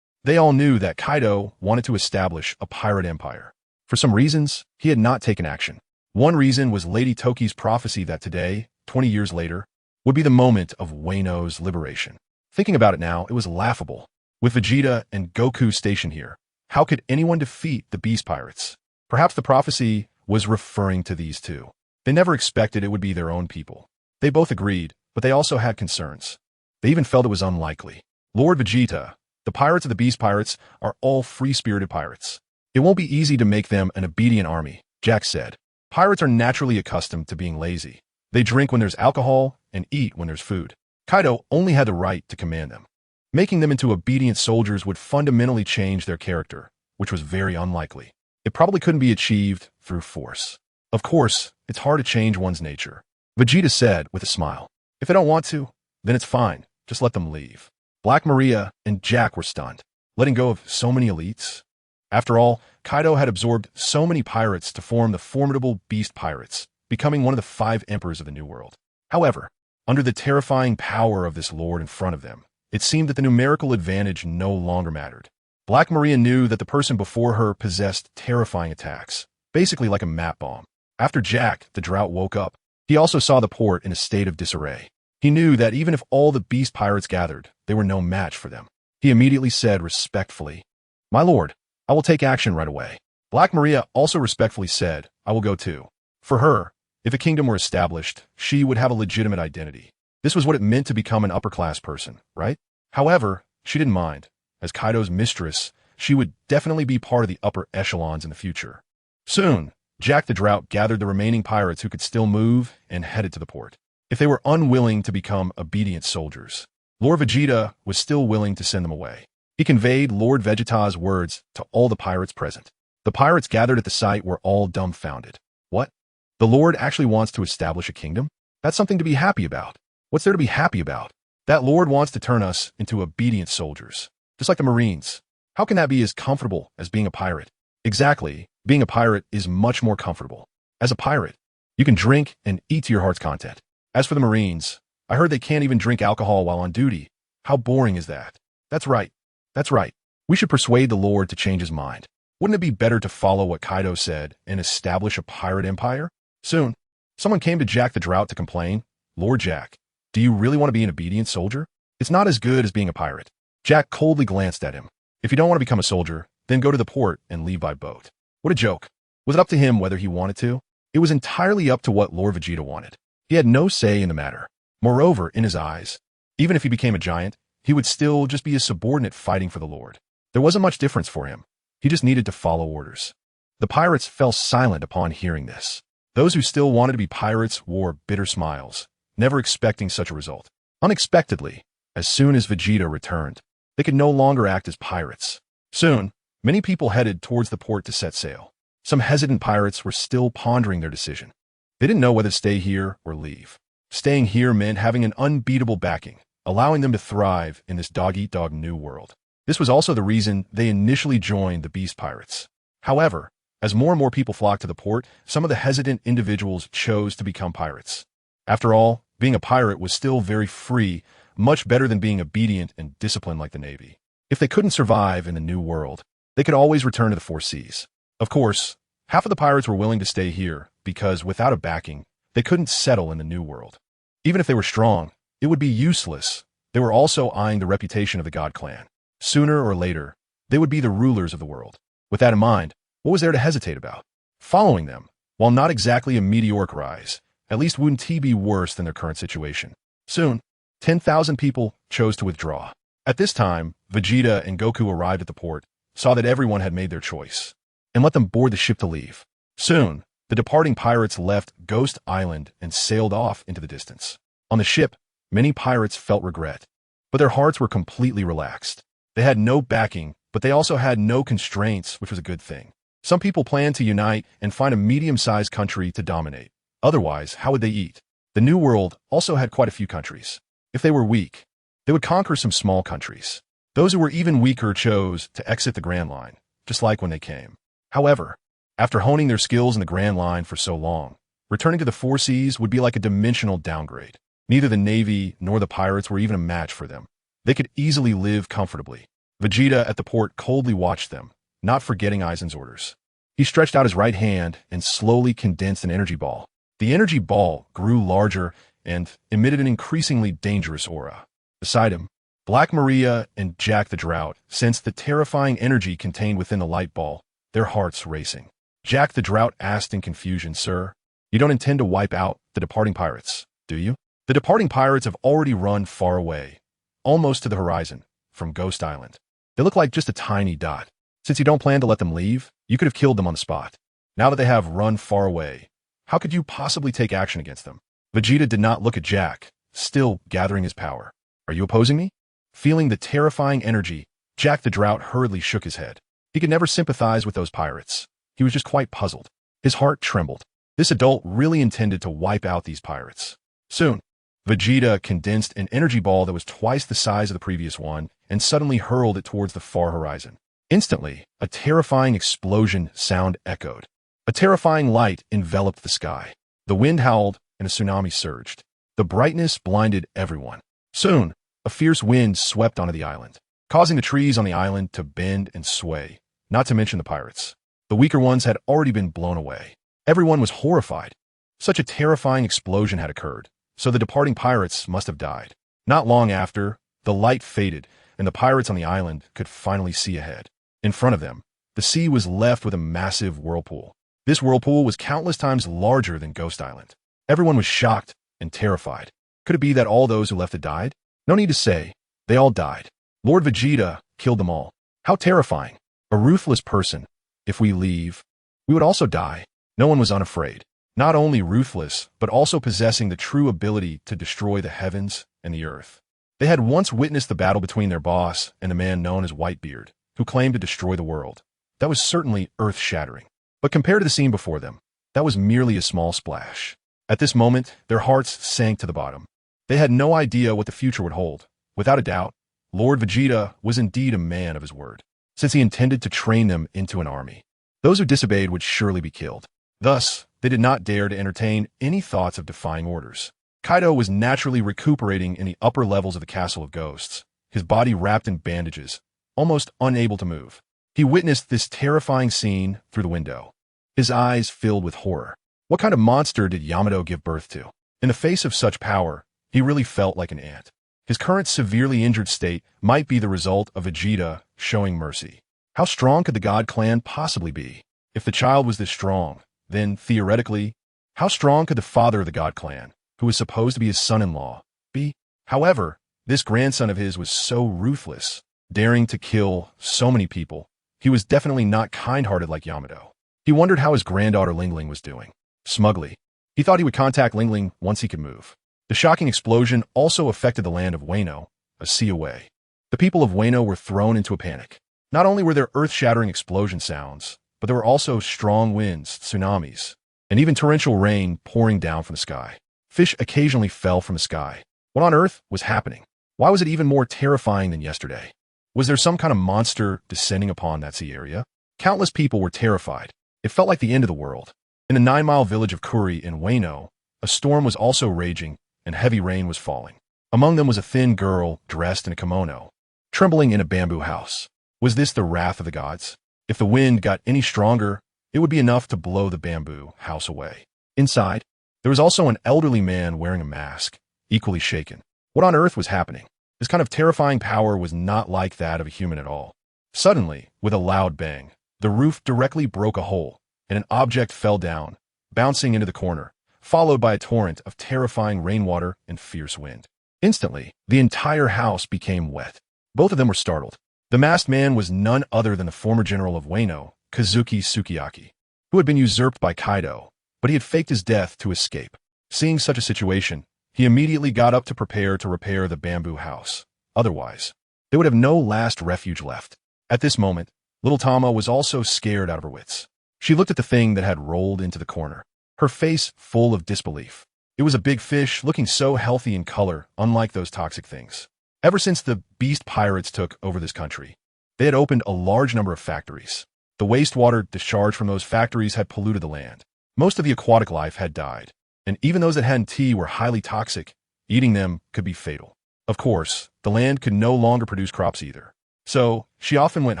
They all knew that Kaido wanted to establish a pirate empire. For some reasons, he had not taken action. One reason was Lady Toki's prophecy that today, 20 years later, would be the moment of Wano's liberation. Thinking about it now, it was laughable. With Vegeta and Goku stationed here, how could anyone defeat the Beast Pirates? Perhaps the prophecy was referring to these two. They never expected it would be their own people. They both agreed, but they also had concerns. They even felt it was unlikely. Lord Vegeta, the pirates of the Beast Pirates are all free-spirited pirates. It won't be easy to make them an obedient army, Jack said. Pirates are naturally accustomed to being lazy. They drink when there's alcohol and eat when there's food. Kaido only had the right to command them. Making them into obedient soldiers would fundamentally change their character, which was very unlikely. It probably couldn't be achieved through force. Of course, it's hard to change one's nature. Vegeta said with a smile. If they don't want to, then it's fine. Just let them leave. Black Maria and Jack were stunned, letting go of so many elites. After all, Kaido had absorbed so many pirates to form the formidable Beast Pirates, becoming one of the 5 emperors of the New World. However, under the terrifying power of this lord in front of them, it seemed that the numerical advantage no longer mattered. Black Maria knew that the person before her possessed terrifying attacks, basically like a map bomb. After Jack, the Drought, woke up, he also saw the port in a state of disarray. He knew that even if all the Beast Pirates gathered, they were no match for them. He immediately said respectfully, "My lord, I will take action right away." Black Maria also respectfully said, "I will go too." For her, if a kingdom were established, she would have a legitimate identity. This was what it meant to become an upper-class person, right? However, she didn't mind. As Kaido's mistress, she would definitely be part of the upper echelons in the future. Soon, Jack the Drought gathered the remaining pirates who could still move and headed to the port. If they were unwilling to become obedient soldiers, Lord Vegeta was still willing to send them away. He conveyed Lord Vegeta's words to all the pirates present. The pirates gathered at the site were all dumbfounded. What? The Lord actually wants to establish a kingdom? That's something to be happy about. What's there to be happy about? That Lord wants to turn us into obedient soldiers, just like the Marines. How can that be as comfortable as being a pirate? Exactly, being a pirate is much more comfortable. As a pirate, you can drink and eat to your heart's content. As for the Marines, I heard they can't even drink alcohol while on duty. How boring is that? That's right. That's right. We should persuade the Lord to change his mind. Wouldn't it be better to follow what Kaido said and establish a pirate empire? Soon, someone came to Jack the Drought to complain. Lord Jack, do you really want to be an obedient soldier? It's not as good as being a pirate. Jack coldly glanced at him. If you don't want to become a soldier, then go to the port and leave by boat. What a joke. Was it up to him whether he wanted to? It was entirely up to what Lord Vegeta wanted. He had no say in the matter. Moreover, in his eyes, even if he became a giant, he would still just be a subordinate fighting for the Lord. There wasn't much difference for him. He just needed to follow orders. The pirates fell silent upon hearing this. Those who still wanted to be pirates wore bitter smiles, never expecting such a result. Unexpectedly, as soon as Vegeta returned, they could no longer act as pirates. Soon, many people headed towards the port to set sail. Some hesitant pirates were still pondering their decision. They didn't know whether to stay here or leave. Staying here meant having an unbeatable backing, allowing them to thrive in this dog-eat-dog new world. This was also the reason they initially joined the Beast Pirates. However, as more and more people flocked to the port, some of the hesitant individuals chose to become pirates. After all, being a pirate was still very free, much better than being obedient and disciplined like the Navy. If they couldn't survive in the new world, they could always return to the Four Seas. Of course, half of the pirates were willing to stay here because, without a backing, they couldn't settle in the new world. Even if they were strong, it would be useless. They were also eyeing the reputation of the God Clan. Sooner or later, they would be the rulers of the world. With that in mind, what was there to hesitate about? Following them, while not exactly a meteoric rise, at least wouldn't be worse than their current situation. Soon, 10,000 people chose to withdraw. At this time, Vegeta and Goku arrived at the port, saw that everyone had made their choice, and let them board the ship to leave. Soon, the departing pirates left Ghost Island and sailed off into the distance. On the ship, many pirates felt regret, but their hearts were completely relaxed. They had no backing, but they also had no constraints, which was a good thing. Some people planned to unite and find a medium-sized country to dominate. Otherwise, how would they eat? The New World also had quite a few countries. If they were weak, they would conquer some small countries. Those who were even weaker chose to exit the Grand Line, just like when they came. However, after honing their skills in the Grand Line for so long, returning to the Four Seas would be like a dimensional downgrade. Neither the Navy nor the pirates were even a match for them. They could easily live comfortably. Vegeta at the port coldly watched them, not forgetting Aizen's orders. He stretched out his right hand and slowly condensed an energy ball. The energy ball grew larger and emitted an increasingly dangerous aura. Beside him, Black Maria and Jack the Drought sensed the terrifying energy contained within the light ball, their hearts racing. Jack the Drought asked in confusion, "Sir, you don't intend to wipe out the departing pirates, do you?" The departing pirates have already run far away, almost to the horizon, from Ghost Island. They look like just a tiny dot. Since you don't plan to let them leave, you could have killed them on the spot. Now that they have run far away, how could you possibly take action against them? Vegeta did not look at Jack, still gathering his power. "Are you opposing me?" Feeling the terrifying energy, Jack the Drought hurriedly shook his head. He could never sympathize with those pirates. He was just quite puzzled. His heart trembled. This adult really intended to wipe out these pirates. Soon, Vegeta condensed an energy ball that was twice the size of the previous one and suddenly hurled it towards the far horizon. Instantly, a terrifying explosion sound echoed. A terrifying light enveloped the sky. The wind howled and a tsunami surged. The brightness blinded everyone. Soon, a fierce wind swept onto the island, causing the trees on the island to bend and sway, not to mention the pirates. The weaker ones had already been blown away. Everyone was horrified. Such a terrifying explosion had occurred, so the departing pirates must have died. Not long after, the light faded, and the pirates on the island could finally see ahead. In front of them, the sea was left with a massive whirlpool. This whirlpool was countless times larger than Ghost Island. Everyone was shocked and terrified. Could it be that all those who left it died? No need to say, they all died. Lord Vegeta killed them all. How terrifying. A ruthless person. If we leave, we would also die. No one was unafraid. Not only ruthless, but also possessing the true ability to destroy the heavens and the earth. They had once witnessed the battle between their boss and the man known as Whitebeard, who claimed to destroy the world. That was certainly earth-shattering. But compared to the scene before them, that was merely a small splash. At this moment, their hearts sank to the bottom. They had no idea what the future would hold. Without a doubt, Lord Vegeta was indeed a man of his word, since he intended to train them into an army. Those who disobeyed would surely be killed. Thus, they did not dare to entertain any thoughts of defying orders. Kaido was naturally recuperating in the upper levels of the Castle of Ghosts, his body wrapped in bandages, almost unable to move. He witnessed this terrifying scene through the window. His eyes filled with horror. What kind of monster did Yamato give birth to? In the face of such power, he really felt like an ant. His current severely injured state might be the result of Vegeta showing mercy. How strong could the God clan possibly be? If the child was this strong, then, theoretically, how strong could the father of the God clan, who was supposed to be his son-in-law, be? However, this grandson of his was so ruthless, daring to kill so many people. He was definitely not kind-hearted like Yamato. He wondered how his granddaughter Lingling was doing. Smugly, he thought he would contact Lingling once he could move. The shocking explosion also affected the land of Wano, a sea away. The people of Wano were thrown into a panic. Not only were there earth-shattering explosion sounds, but there were also strong winds, tsunamis, and even torrential rain pouring down from the sky. Fish occasionally fell from the sky. What on earth was happening? Why was it even more terrifying than yesterday? Was there some kind of monster descending upon that sea area? Countless people were terrified. It felt like the end of the world. In the 9-mile village of Kuri in Wano, a storm was also raging and heavy rain was falling. Among them was a thin girl dressed in a kimono, trembling in a bamboo house. Was this the wrath of the gods? If the wind got any stronger, it would be enough to blow the bamboo house away. Inside, there was also an elderly man wearing a mask, equally shaken. What on earth was happening? This kind of terrifying power was not like that of a human at all. Suddenly, with a loud bang, the roof directly broke a hole, and an object fell down, bouncing into the corner, followed by a torrent of terrifying rainwater and fierce wind. Instantly, the entire house became wet. Both of them were startled. The masked man was none other than the former general of Wano, Kazuki Sukiyaki, who had been usurped by Kaido, but he had faked his death to escape. Seeing such a situation, he immediately got up to prepare to repair the bamboo house. Otherwise, they would have no last refuge left. At this moment, little Tama was also scared out of her wits. She looked at the thing that had rolled into the corner, her face full of disbelief. It was a big fish looking so healthy in color, unlike those toxic things. Ever since the beast pirates took over this country, they had opened a large number of factories. The wastewater discharged from those factories had polluted the land. Most of the aquatic life had died, and even those that had tea were highly toxic. Eating them could be fatal. Of course, the land could no longer produce crops either. So, she often went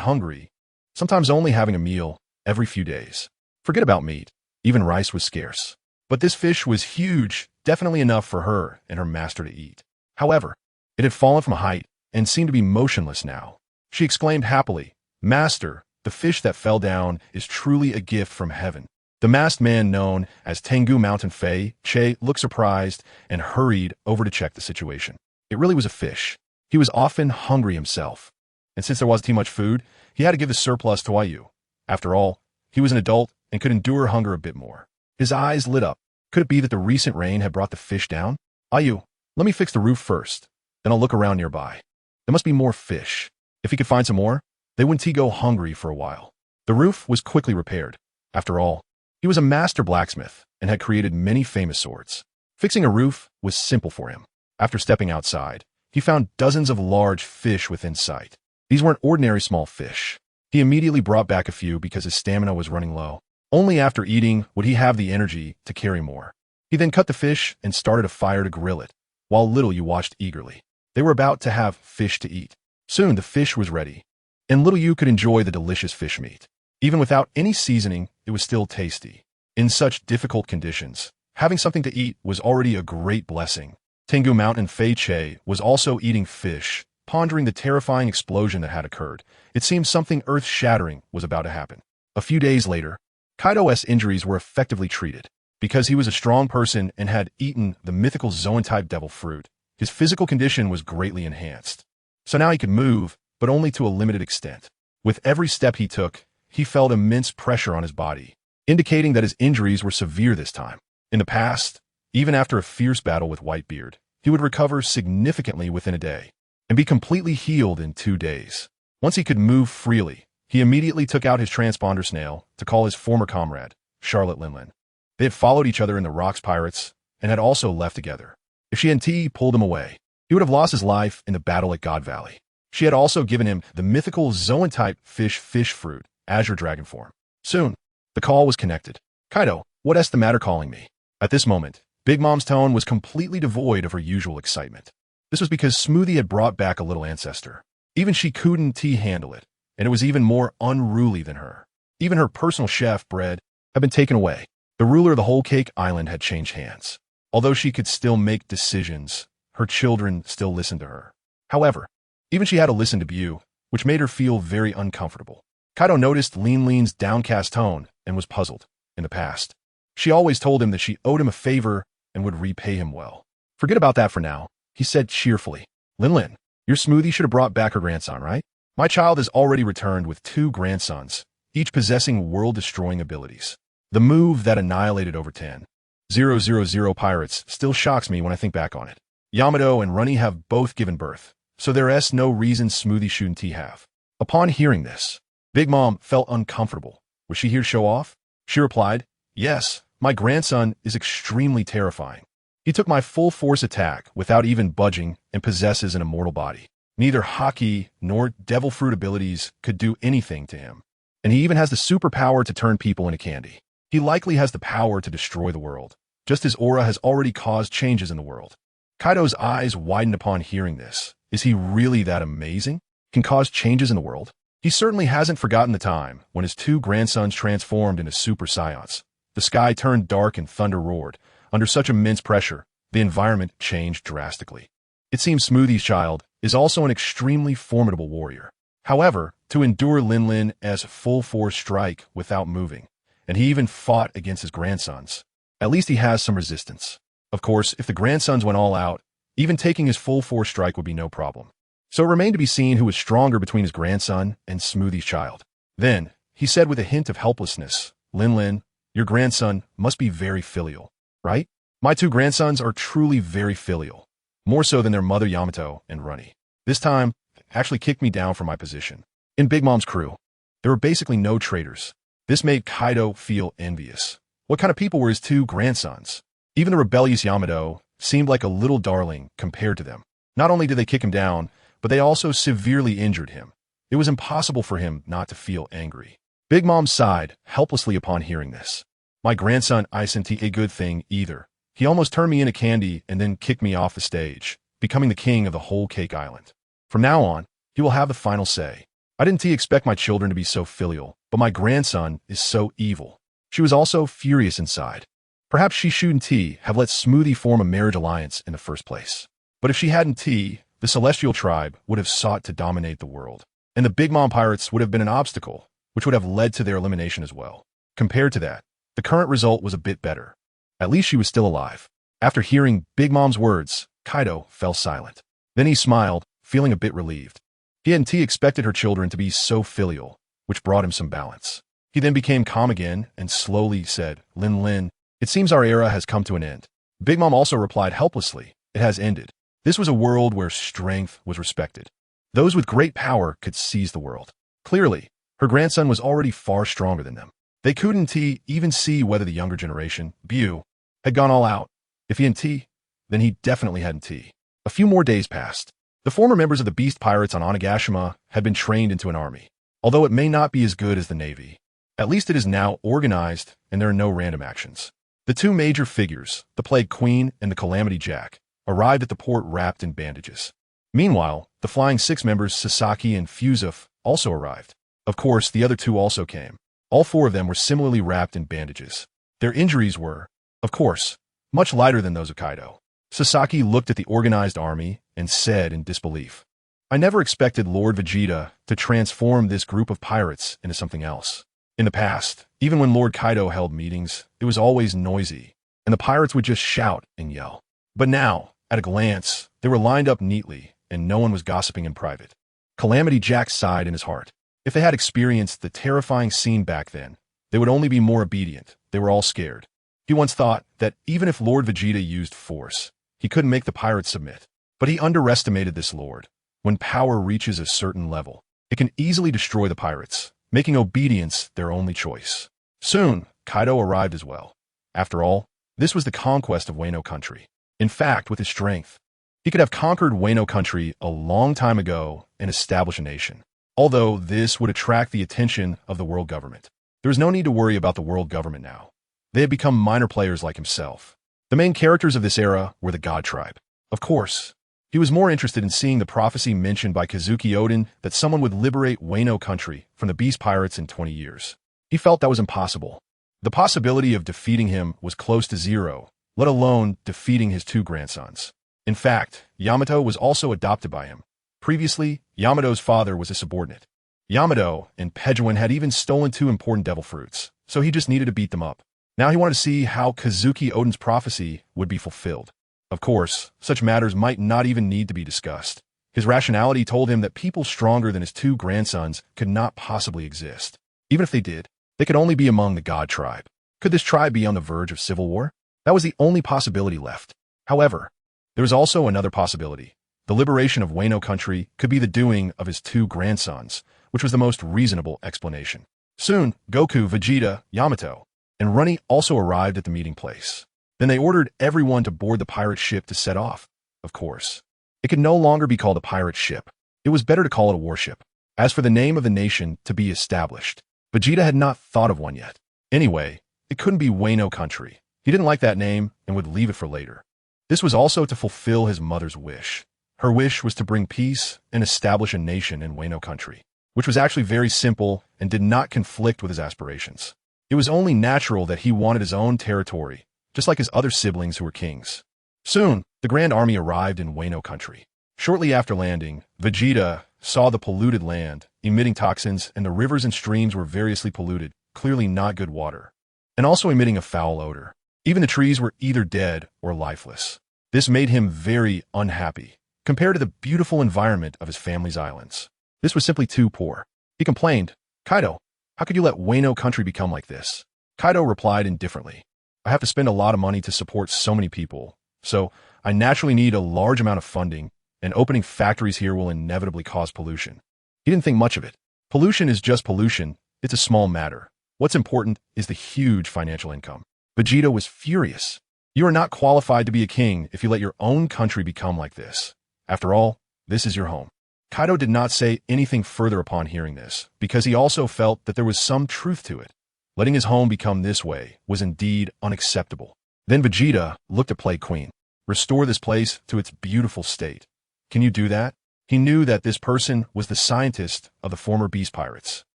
hungry, sometimes only having a meal every few days. Forget about meat. Even rice was scarce. But this fish was huge, definitely enough for her and her master to eat. However, it had fallen from a height and seemed to be motionless now. She exclaimed happily, "Master, the fish that fell down is truly a gift from heaven." The masked man known as Tengu Mountain Fei Che looked surprised and hurried over to check the situation. It really was a fish. He was often hungry himself, and since there wasn't too much food, he had to give the surplus to Ayu. After all, he was an adult and could endure hunger a bit more. His eyes lit up. Could it be that the recent rain had brought the fish down? "Ayu, let me fix the roof first. Then I'll look around nearby. There must be more fish." If he could find some more, they wouldn't he go hungry for a while. The roof was quickly repaired. After all, he was a master blacksmith and had created many famous swords. Fixing a roof was simple for him. After stepping outside, he found dozens of large fish within sight. These weren't ordinary small fish. He immediately brought back a few because his stamina was running low. Only after eating would he have the energy to carry more. He then cut the fish and started a fire to grill it, while Little Yu watched eagerly. They were about to have fish to eat. Soon the fish was ready, and Little Yu could enjoy the delicious fish meat. Even without any seasoning, it was still tasty. In such difficult conditions, having something to eat was already a great blessing. Tengu Mountain Fei Che was also eating fish, pondering the terrifying explosion that had occurred. It seemed something earth-shattering was about to happen. A few days later, Kaido's injuries were effectively treated. Because he was a strong person and had eaten the mythical Zoan-type devil fruit, his physical condition was greatly enhanced. So now he could move, but only to a limited extent. With every step he took, he felt immense pressure on his body, indicating that his injuries were severe this time. In the past, even after a fierce battle with Whitebeard, he would recover significantly within a day, and be completely healed in 2 days. Once he could move freely, he immediately took out his transponder snail to call his former comrade, Charlotte Linlin. They had followed each other in the Rocks Pirates and had also left together. If Shan Ti pulled him away, he would have lost his life in the battle at God Valley. She had also given him the mythical Zoan-type fish fruit, Azure Dragon form. Soon, the call was connected. "Kaido, what's the matter calling me?" At this moment, Big Mom's tone was completely devoid of her usual excitement. This was because Smoothie had brought back a little ancestor. Even she couldn't handle it, and it was even more unruly than her. Even her personal chef, Bread, had been taken away. The ruler of the whole cake island had changed hands. Although she could still make decisions, her children still listened to her. However, even she had to listen to Bu, which made her feel very uncomfortable. Kaido noticed Lin Lin's downcast tone and was puzzled. In the past, she always told him that she owed him a favor and would repay him well. Forget about that for now, he said cheerfully. Lin, your Smoothie should have brought back her grandson, right? My child has already returned with 2 grandsons, each possessing world-destroying abilities. The move that annihilated over 10,000 pirates still shocks me when I think back on it. Yamato and Runny have both given birth, so there's no reason Smoothie shouldn't have. Upon hearing this, Big Mom felt uncomfortable. Was she here to show off? She replied, yes, my grandson is extremely terrifying. He took my full force attack without even budging and possesses an immortal body. Neither Haki nor Devil Fruit abilities could do anything to him. And he even has the superpower to turn people into candy. He likely has the power to destroy the world, just as aura has already caused changes in the world. Kaido's eyes widened upon hearing this. Is he really that amazing? Can cause changes in the world? He certainly hasn't forgotten the time when his 2 grandsons transformed into Super Saiyans. The sky turned dark and thunder roared. Under such immense pressure, the environment changed drastically. It seems Smoothie's child is also an extremely formidable warrior. However, to endure Lin as full force strike without moving, and he even fought against his grandsons. At least he has some resistance. Of course, if the grandsons went all out, even taking his full force strike would be no problem. So it remained to be seen who was stronger between his grandson and Smoothie's child. Then, he said with a hint of helplessness, Lin, your grandson must be very filial, right? My 2 grandsons are truly very filial, more so than their mother Yamato and Runny. This time, actually kicked me down from my position. In Big Mom's crew, there were basically no traitors. This made Kaido feel envious. What kind of people were his 2 grandsons? Even the rebellious Yamato seemed like a little darling compared to them. Not only did they kick him down, but they also severely injured him. It was impossible for him not to feel angry. Big Mom sighed helplessly upon hearing this. My grandson isn't a good thing either. He almost turned me into candy and then kicked me off the stage, becoming the king of the whole cake island. From now on, he will have the final say. I didn't expect my children to be so filial, but my grandson is so evil. She was also furious inside. Perhaps she shouldn't have let Smoothie form a marriage alliance in the first place. But if she hadn't, the Celestial Tribe would have sought to dominate the world, and the Big Mom Pirates would have been an obstacle, which would have led to their elimination as well. Compared to that, the current result was a bit better. At least she was still alive. After hearing Big Mom's words, Kaido fell silent. Then he smiled, feeling a bit relieved. He hadn't expected her children to be so filial, which brought him some balance. He then became calm again and slowly said, Lin, it seems our era has come to an end. Big Mom also replied helplessly, it has ended. This was a world where strength was respected. Those with great power could seize the world. Clearly, her grandson was already far stronger than them. They couldn't even see whether the younger generation, Bu, had gone all out. If he hadn't, then he definitely hadn't. A few more days passed. The former members of the Beast Pirates on Onigashima had been trained into an army. Although it may not be as good as the Navy, at least it is now organized and there are no random actions. The 2 major figures, the Plague Queen and the Calamity Jack, arrived at the port wrapped in bandages. Meanwhile, the Flying 6 members Sasaki and Fusuf also arrived. Of course, the other 2 also came. All 4 of them were similarly wrapped in bandages. Their injuries were, of course, much lighter than those of Kaido. Sasaki looked at the organized army and said in disbelief, I never expected Lord Vegeta to transform this group of pirates into something else. In the past, even when Lord Kaido held meetings, it was always noisy, and the pirates would just shout and yell. But now, at a glance, they were lined up neatly, and no one was gossiping in private. Calamity Jack sighed in his heart. If they had experienced the terrifying scene back then, they would only be more obedient. They were all scared. He once thought that even if Lord Vegeta used force, he couldn't make the pirates submit. But he underestimated this lord. When power reaches a certain level, it can easily destroy the pirates, making obedience their only choice. Soon, Kaido arrived as well. After all, this was the conquest of Wano country. In fact, with his strength, he could have conquered Wano country a long time ago and established a nation. Although this would attract the attention of the world government. There was no need to worry about the world government now. They had become minor players like himself. The main characters of this era were the God Tribe. Of course, He was more interested in seeing the prophecy mentioned by Kazuki Odin that someone would liberate Wano country from the beast pirates in 20 years. He felt that was impossible. The possibility of defeating him was close to zero, let alone defeating his two grandsons. In fact, Yamato was also adopted by him. Previously, Yamato's father was a subordinate. Yamato and Pejuan had even stolen two important devil fruits, so he just needed to beat them up. Now he wanted to see how Kazuki Odin's prophecy would be fulfilled. Of course, such matters might not even need to be discussed. His rationality told him that people stronger than his two grandsons could not possibly exist. Even if they did, they could only be among the god tribe. Could this tribe be on the verge of civil war? That was the only possibility left. However, there was also another possibility. The liberation of Wano country could be the doing of his two grandsons, which was the most reasonable explanation. Soon, Goku, Vegeta, Yamato, and Runny also arrived at the meeting place. Then they ordered everyone to board the pirate ship to set off. Of course, it could no longer be called a pirate ship. It was better to call it a warship. As for the name of the nation to be established, Vegeta had not thought of one yet. Anyway, it couldn't be Wano country. He didn't like that name and would leave it for later. This was also to fulfill his mother's wish. Her wish was to bring peace and establish a nation in Wano country, which was actually very simple and did not conflict with his aspirations. It was only natural that he wanted his own territory, just like his other siblings who were kings. Soon, the Grand Army arrived in Wano country. Shortly after landing, Vegeta saw the polluted land, emitting toxins, and the rivers and streams were variously polluted, clearly not good water, and also emitting a foul odor. Even the trees were either dead or lifeless. This made him very unhappy, compared to the beautiful environment of his family's islands. This was simply too poor. He complained, "Kaido, how could you let Wano country become like this?" Kaido replied indifferently, "I have to spend a lot of money to support so many people, so I naturally need a large amount of funding, and opening factories here will inevitably cause pollution." He didn't think much of it. Pollution is just pollution. It's a small matter. What's important is the huge financial income. Vegeta was furious. You are not qualified to be a king if you let your own country become like this. After all, this is your home. Kaido did not say anything further upon hearing this, because he also felt that there was some truth to it. Letting his home become this way was indeed unacceptable. Then Vegeta looked at Plague Queen. "Restore this place to its beautiful state. Can you do that?" He knew that this person was the scientist of the former Beast Pirates.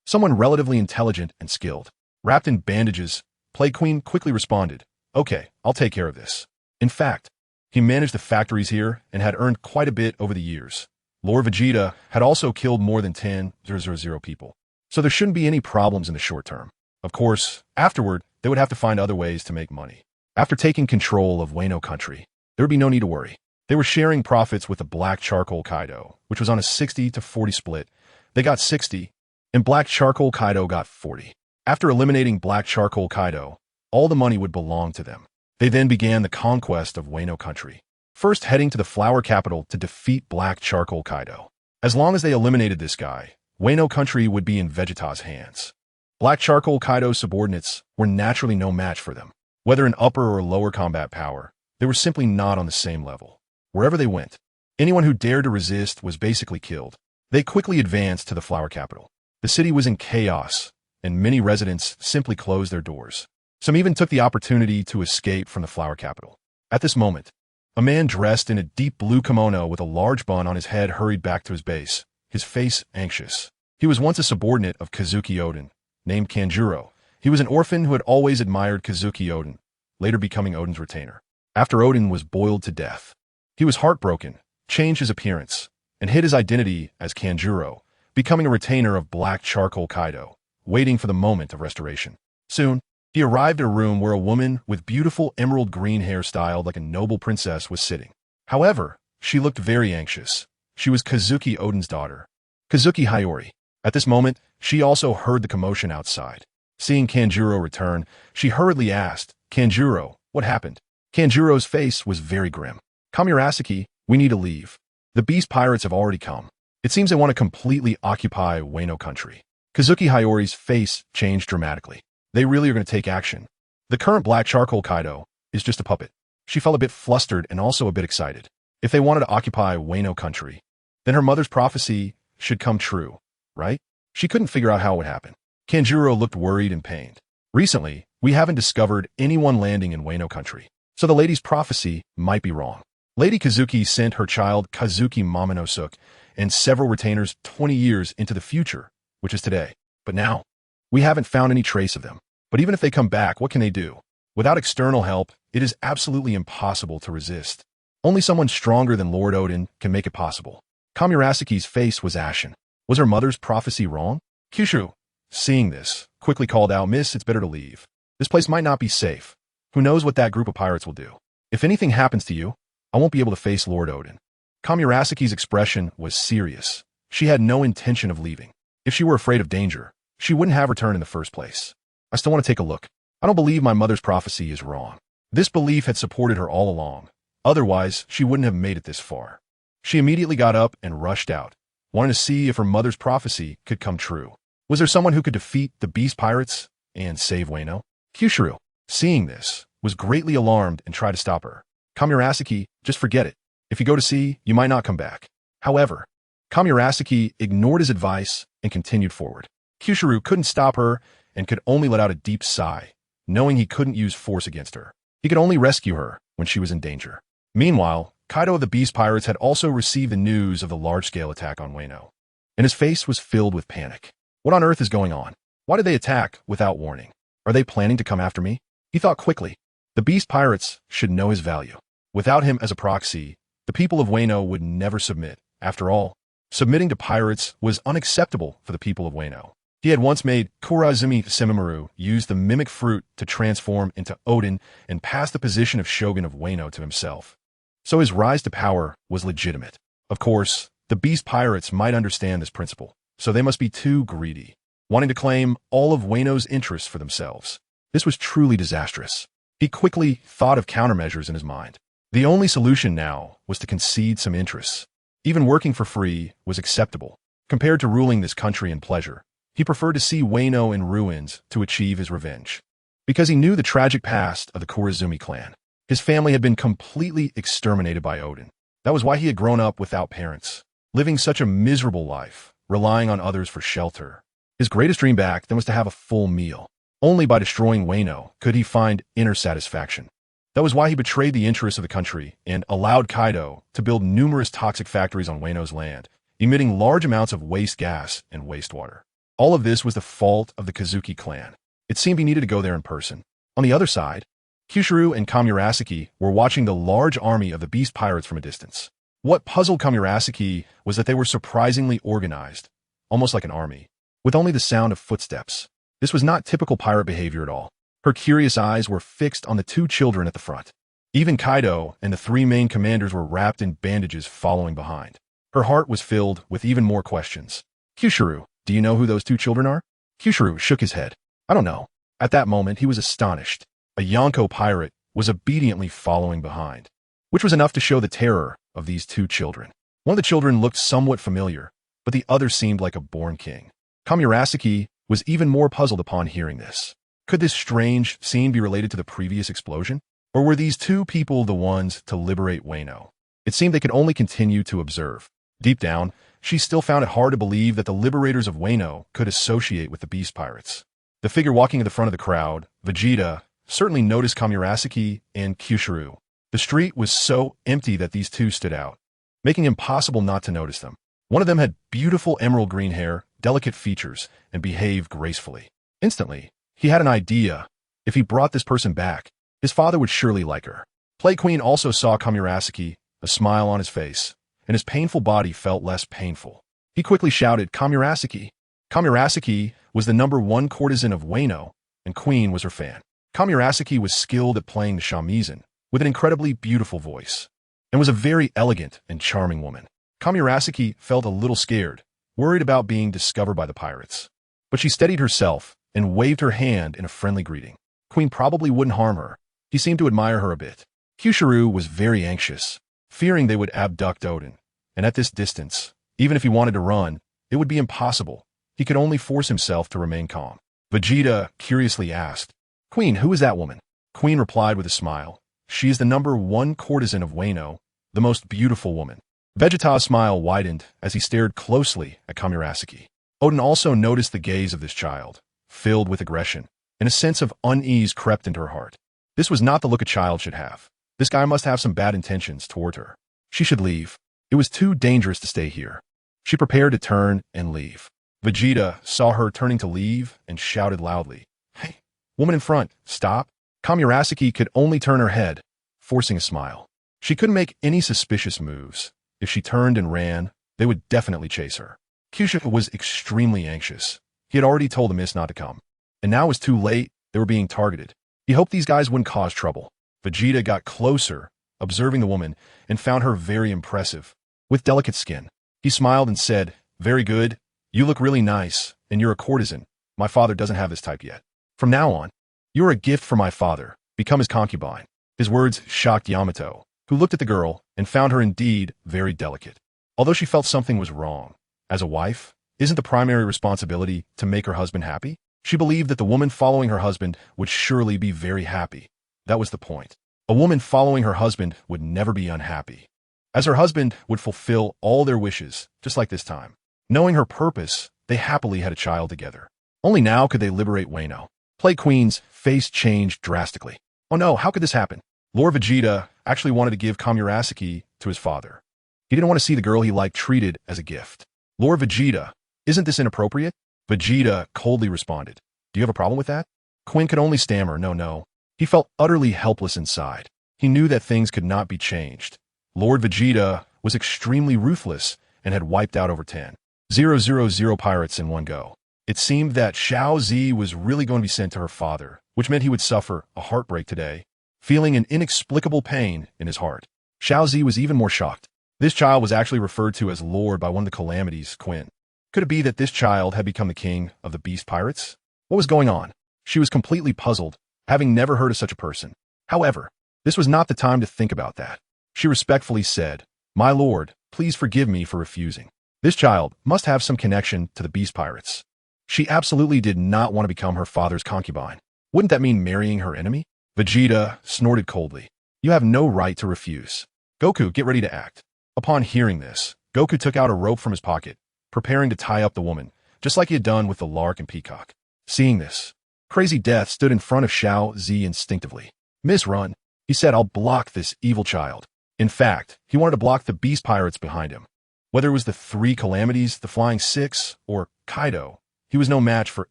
Someone relatively intelligent and skilled. Wrapped in bandages, Plague Queen quickly responded, "Okay, I'll take care of this." In fact, he managed the factories here and had earned quite a bit over the years. Lord Vegeta had also killed more than 10,000 people, so there shouldn't be any problems in the short term. Of course, afterward, they would have to find other ways to make money. After taking control of Wano country, there would be no need to worry. They were sharing profits with the Black Charcoal Kaido, which was on a 60-40 split. They got 60, and Black Charcoal Kaido got 40. After eliminating Black Charcoal Kaido, all the money would belong to them. They then began the conquest of Wano country, first heading to the flower capital to defeat Black Charcoal Kaido. As long as they eliminated this guy, Wano country would be in Vegeta's hands. Black Charcoal Kaido's subordinates were naturally no match for them. Whether in upper or lower combat power, they were simply not on the same level. Wherever they went, anyone who dared to resist was basically killed. They quickly advanced to the flower capital. The city was in chaos, and many residents simply closed their doors. Some even took the opportunity to escape from the flower capital. At this moment, a man dressed in a deep blue kimono with a large bun on his head hurried back to his base, his face anxious. He was once a subordinate of Kazuki Odin, named Kanjuro. He was an orphan who had always admired Kazuki Odin, later becoming Odin's retainer. After Odin was boiled to death, he was heartbroken, changed his appearance, and hid his identity as Kanjuro, becoming a retainer of Black Charcoal Kaido, waiting for the moment of restoration. Soon, he arrived at a room where a woman with beautiful emerald green hair styled like a noble princess was sitting. However, she looked very anxious. She was Kazuki Odin's daughter, Kazuki Hiyori. At this moment, she also heard the commotion outside. Seeing Kanjuro return, she hurriedly asked, "Kanjuro, what happened?" Kanjuro's face was very grim. "Kamirasaki, we need to leave. The beast pirates have already come. It seems they want to completely occupy Wano country." Kazuki Hiyori's face changed dramatically. They really are going to take action. The current Black Charcoal Kaido is just a puppet. She felt a bit flustered and also a bit excited. If they wanted to occupy Wano country, then her mother's prophecy should come true, right? She couldn't figure out how it would happen. Kanjuro looked worried and pained. "Recently, we haven't discovered anyone landing in Wano country, so the lady's prophecy might be wrong." Lady Kazuki sent her child Kazuki Momonosuke and several retainers 20 years into the future, which is today. But now, we haven't found any trace of them. But even if they come back, what can they do? Without external help, it is absolutely impossible to resist. Only someone stronger than Lord Odin can make it possible. Kamurasuke's face was ashen. Was her mother's prophecy wrong? Kyushu, seeing this, quickly called out, "Miss, it's better to leave. This place might not be safe. Who knows what that group of pirates will do? If anything happens to you, I won't be able to face Lord Odin." Kamurasuke's expression was serious. She had no intention of leaving. If she were afraid of danger, she wouldn't have returned in the first place. "I still want to take a look. I don't believe my mother's prophecy is wrong." This belief had supported her all along. Otherwise, she wouldn't have made it this far. She immediately got up and rushed out, wanting to see if her mother's prophecy could come true. Was there someone who could defeat the beast pirates and save Wano? Kyushu, seeing this, was greatly alarmed and tried to stop her. "Kamurasuke, just forget it. If you go to sea, you might not come back." However, Kamurasuke ignored his advice and continued forward. Kyushu couldn't stop her and could only let out a deep sigh, knowing he couldn't use force against her. He could only rescue her when she was in danger. Meanwhile, Kaido of the Beast Pirates had also received the news of the large-scale attack on Wano, and his face was filled with panic. What on earth is going on? Why did they attack without warning? Are they planning to come after me? He thought quickly. The Beast Pirates should know his value. Without him as a proxy, the people of Wano would never submit. After all, submitting to pirates was unacceptable for the people of Wano. He had once made Kurazumi Semimaru use the mimic fruit to transform into Odin and pass the position of shogun of Wano to himself. So his rise to power was legitimate. Of course, the Beast Pirates might understand this principle, so they must be too greedy, wanting to claim all of Wano's interests for themselves. This was truly disastrous. He quickly thought of countermeasures in his mind. The only solution now was to concede some interests. Even working for free was acceptable. Compared to ruling this country in pleasure, he preferred to see Wano in ruins to achieve his revenge. Because he knew the tragic past of the Kurazumi clan. His family had been completely exterminated by Odin. That was why he had grown up without parents, living such a miserable life, relying on others for shelter. His greatest dream back then was to have a full meal. Only by destroying Wano could he find inner satisfaction. That was why he betrayed the interests of the country and allowed Kaido to build numerous toxic factories on Wano's land, emitting large amounts of waste gas and wastewater. All of this was the fault of the Kazuki clan. It seemed he needed to go there in person. On the other side, Kyushu and Kamurasuke were watching the large army of the Beast Pirates from a distance. What puzzled Kamurasuke was that they were surprisingly organized, almost like an army, with only the sound of footsteps. This was not typical pirate behavior at all. Her curious eyes were fixed on the two children at the front. Even Kaido and the three main commanders were wrapped in bandages following behind. Her heart was filled with even more questions. "Kyushu, do you know who those two children are?" Kyushu shook his head. "I don't know." At that moment, he was astonished. A Yonko pirate was obediently following behind, which was enough to show the terror of these two children. One of the children looked somewhat familiar, but the other seemed like a born king. Kamurasuke was even more puzzled upon hearing this. Could this strange scene be related to the previous explosion? Or were these two people the ones to liberate Wano? It seemed they could only continue to observe. Deep down, she still found it hard to believe that the liberators of Wano could associate with the Beast Pirates. The figure walking at the front of the crowd, Vegeta, certainly noticed Kamurasuke and Kyushu. The street was so empty that these two stood out, making it impossible not to notice them. One of them had beautiful emerald green hair, delicate features, and behaved gracefully. Instantly, he had an idea. If he brought this person back, his father would surely like her. Plague Queen also saw Kamurasuke, a smile on his face, and his painful body felt less painful. He quickly shouted, "Kamurasuke!" Kamurasuke was the #1 courtesan of Wano, and Queen was her fan. Kamurasuke was skilled at playing the shamisen, with an incredibly beautiful voice, and was a very elegant and charming woman. Kamurasuke felt a little scared, worried about being discovered by the pirates. But she steadied herself and waved her hand in a friendly greeting. Queen probably wouldn't harm her. He seemed to admire her a bit. Kyushu was very anxious, fearing they would abduct Odin, and at this distance, even if he wanted to run, it would be impossible. He could only force himself to remain calm. Vegeta curiously asked, "Queen, who is that woman?" Queen replied with a smile, "She is the #1 courtesan of Wano, the most beautiful woman." Vegeta's smile widened as he stared closely at Kamurasuke. Odin also noticed the gaze of this child, filled with aggression, and a sense of unease crept into her heart. This was not the look a child should have. This guy must have some bad intentions toward her. She should leave. It was too dangerous to stay here. She prepared to turn and leave. Vegeta saw her turning to leave and shouted loudly, "Hey, woman in front, stop." Kamurasaki could only turn her head, forcing a smile. She couldn't make any suspicious moves. If she turned and ran, they would definitely chase her. Kyushu was extremely anxious. He had already told the miss not to come. And now it was too late. They were being targeted. He hoped these guys wouldn't cause trouble. Vegeta got closer, observing the woman, and found her very impressive. With delicate skin, he smiled and said, "Very good. You look really nice, and you're a courtesan. My father doesn't have this type yet. From now on, you're a gift for my father. Become his concubine." His words shocked Yamato, who looked at the girl and found her indeed very delicate. Although she felt something was wrong, as a wife, isn't the primary responsibility to make her husband happy? She believed that the woman following her husband would surely be very happy. That was the point. A woman following her husband would never be unhappy, as her husband would fulfill all their wishes, just like this time. Knowing her purpose, they happily had a child together. Only now could they liberate Wano. Play Queen's face changed drastically. Oh no, how could this happen? Lord Vegeta actually wanted to give Kamurasaki to his father. He didn't want to see the girl he liked treated as a gift. Lord Vegeta, isn't this inappropriate? Vegeta coldly responded, "Do you have a problem with that?" Quinn could only stammer, no. He felt utterly helpless inside. He knew that things could not be changed. Lord Vegeta was extremely ruthless and had wiped out over 10,000 pirates in one go. It seemed that Xiao Zi was really going to be sent to her father, which meant he would suffer a heartbreak today, feeling an inexplicable pain in his heart. Xiao Zi was even more shocked. This child was actually referred to as Lord by one of the calamities, Quinn. Could it be that this child had become the king of the beast pirates? What was going on? She was completely puzzled, having never heard of such a person. However, this was not the time to think about that. She respectfully said, "My lord, please forgive me for refusing. This child must have some connection to the beast pirates." She absolutely did not want to become her father's concubine. Wouldn't that mean marrying her enemy? Vegeta snorted coldly. "You have no right to refuse. Goku, get ready to act." Upon hearing this, Goku took out a rope from his pocket, preparing to tie up the woman, just like he had done with the lark and peacock. Seeing this, Crazy Death stood in front of Xiao Zi instinctively. "Miss, run," he said. "I'll block this evil child." In fact, he wanted to block the beast pirates behind him. Whether it was the three calamities, the Flying Six, or Kaido, he was no match for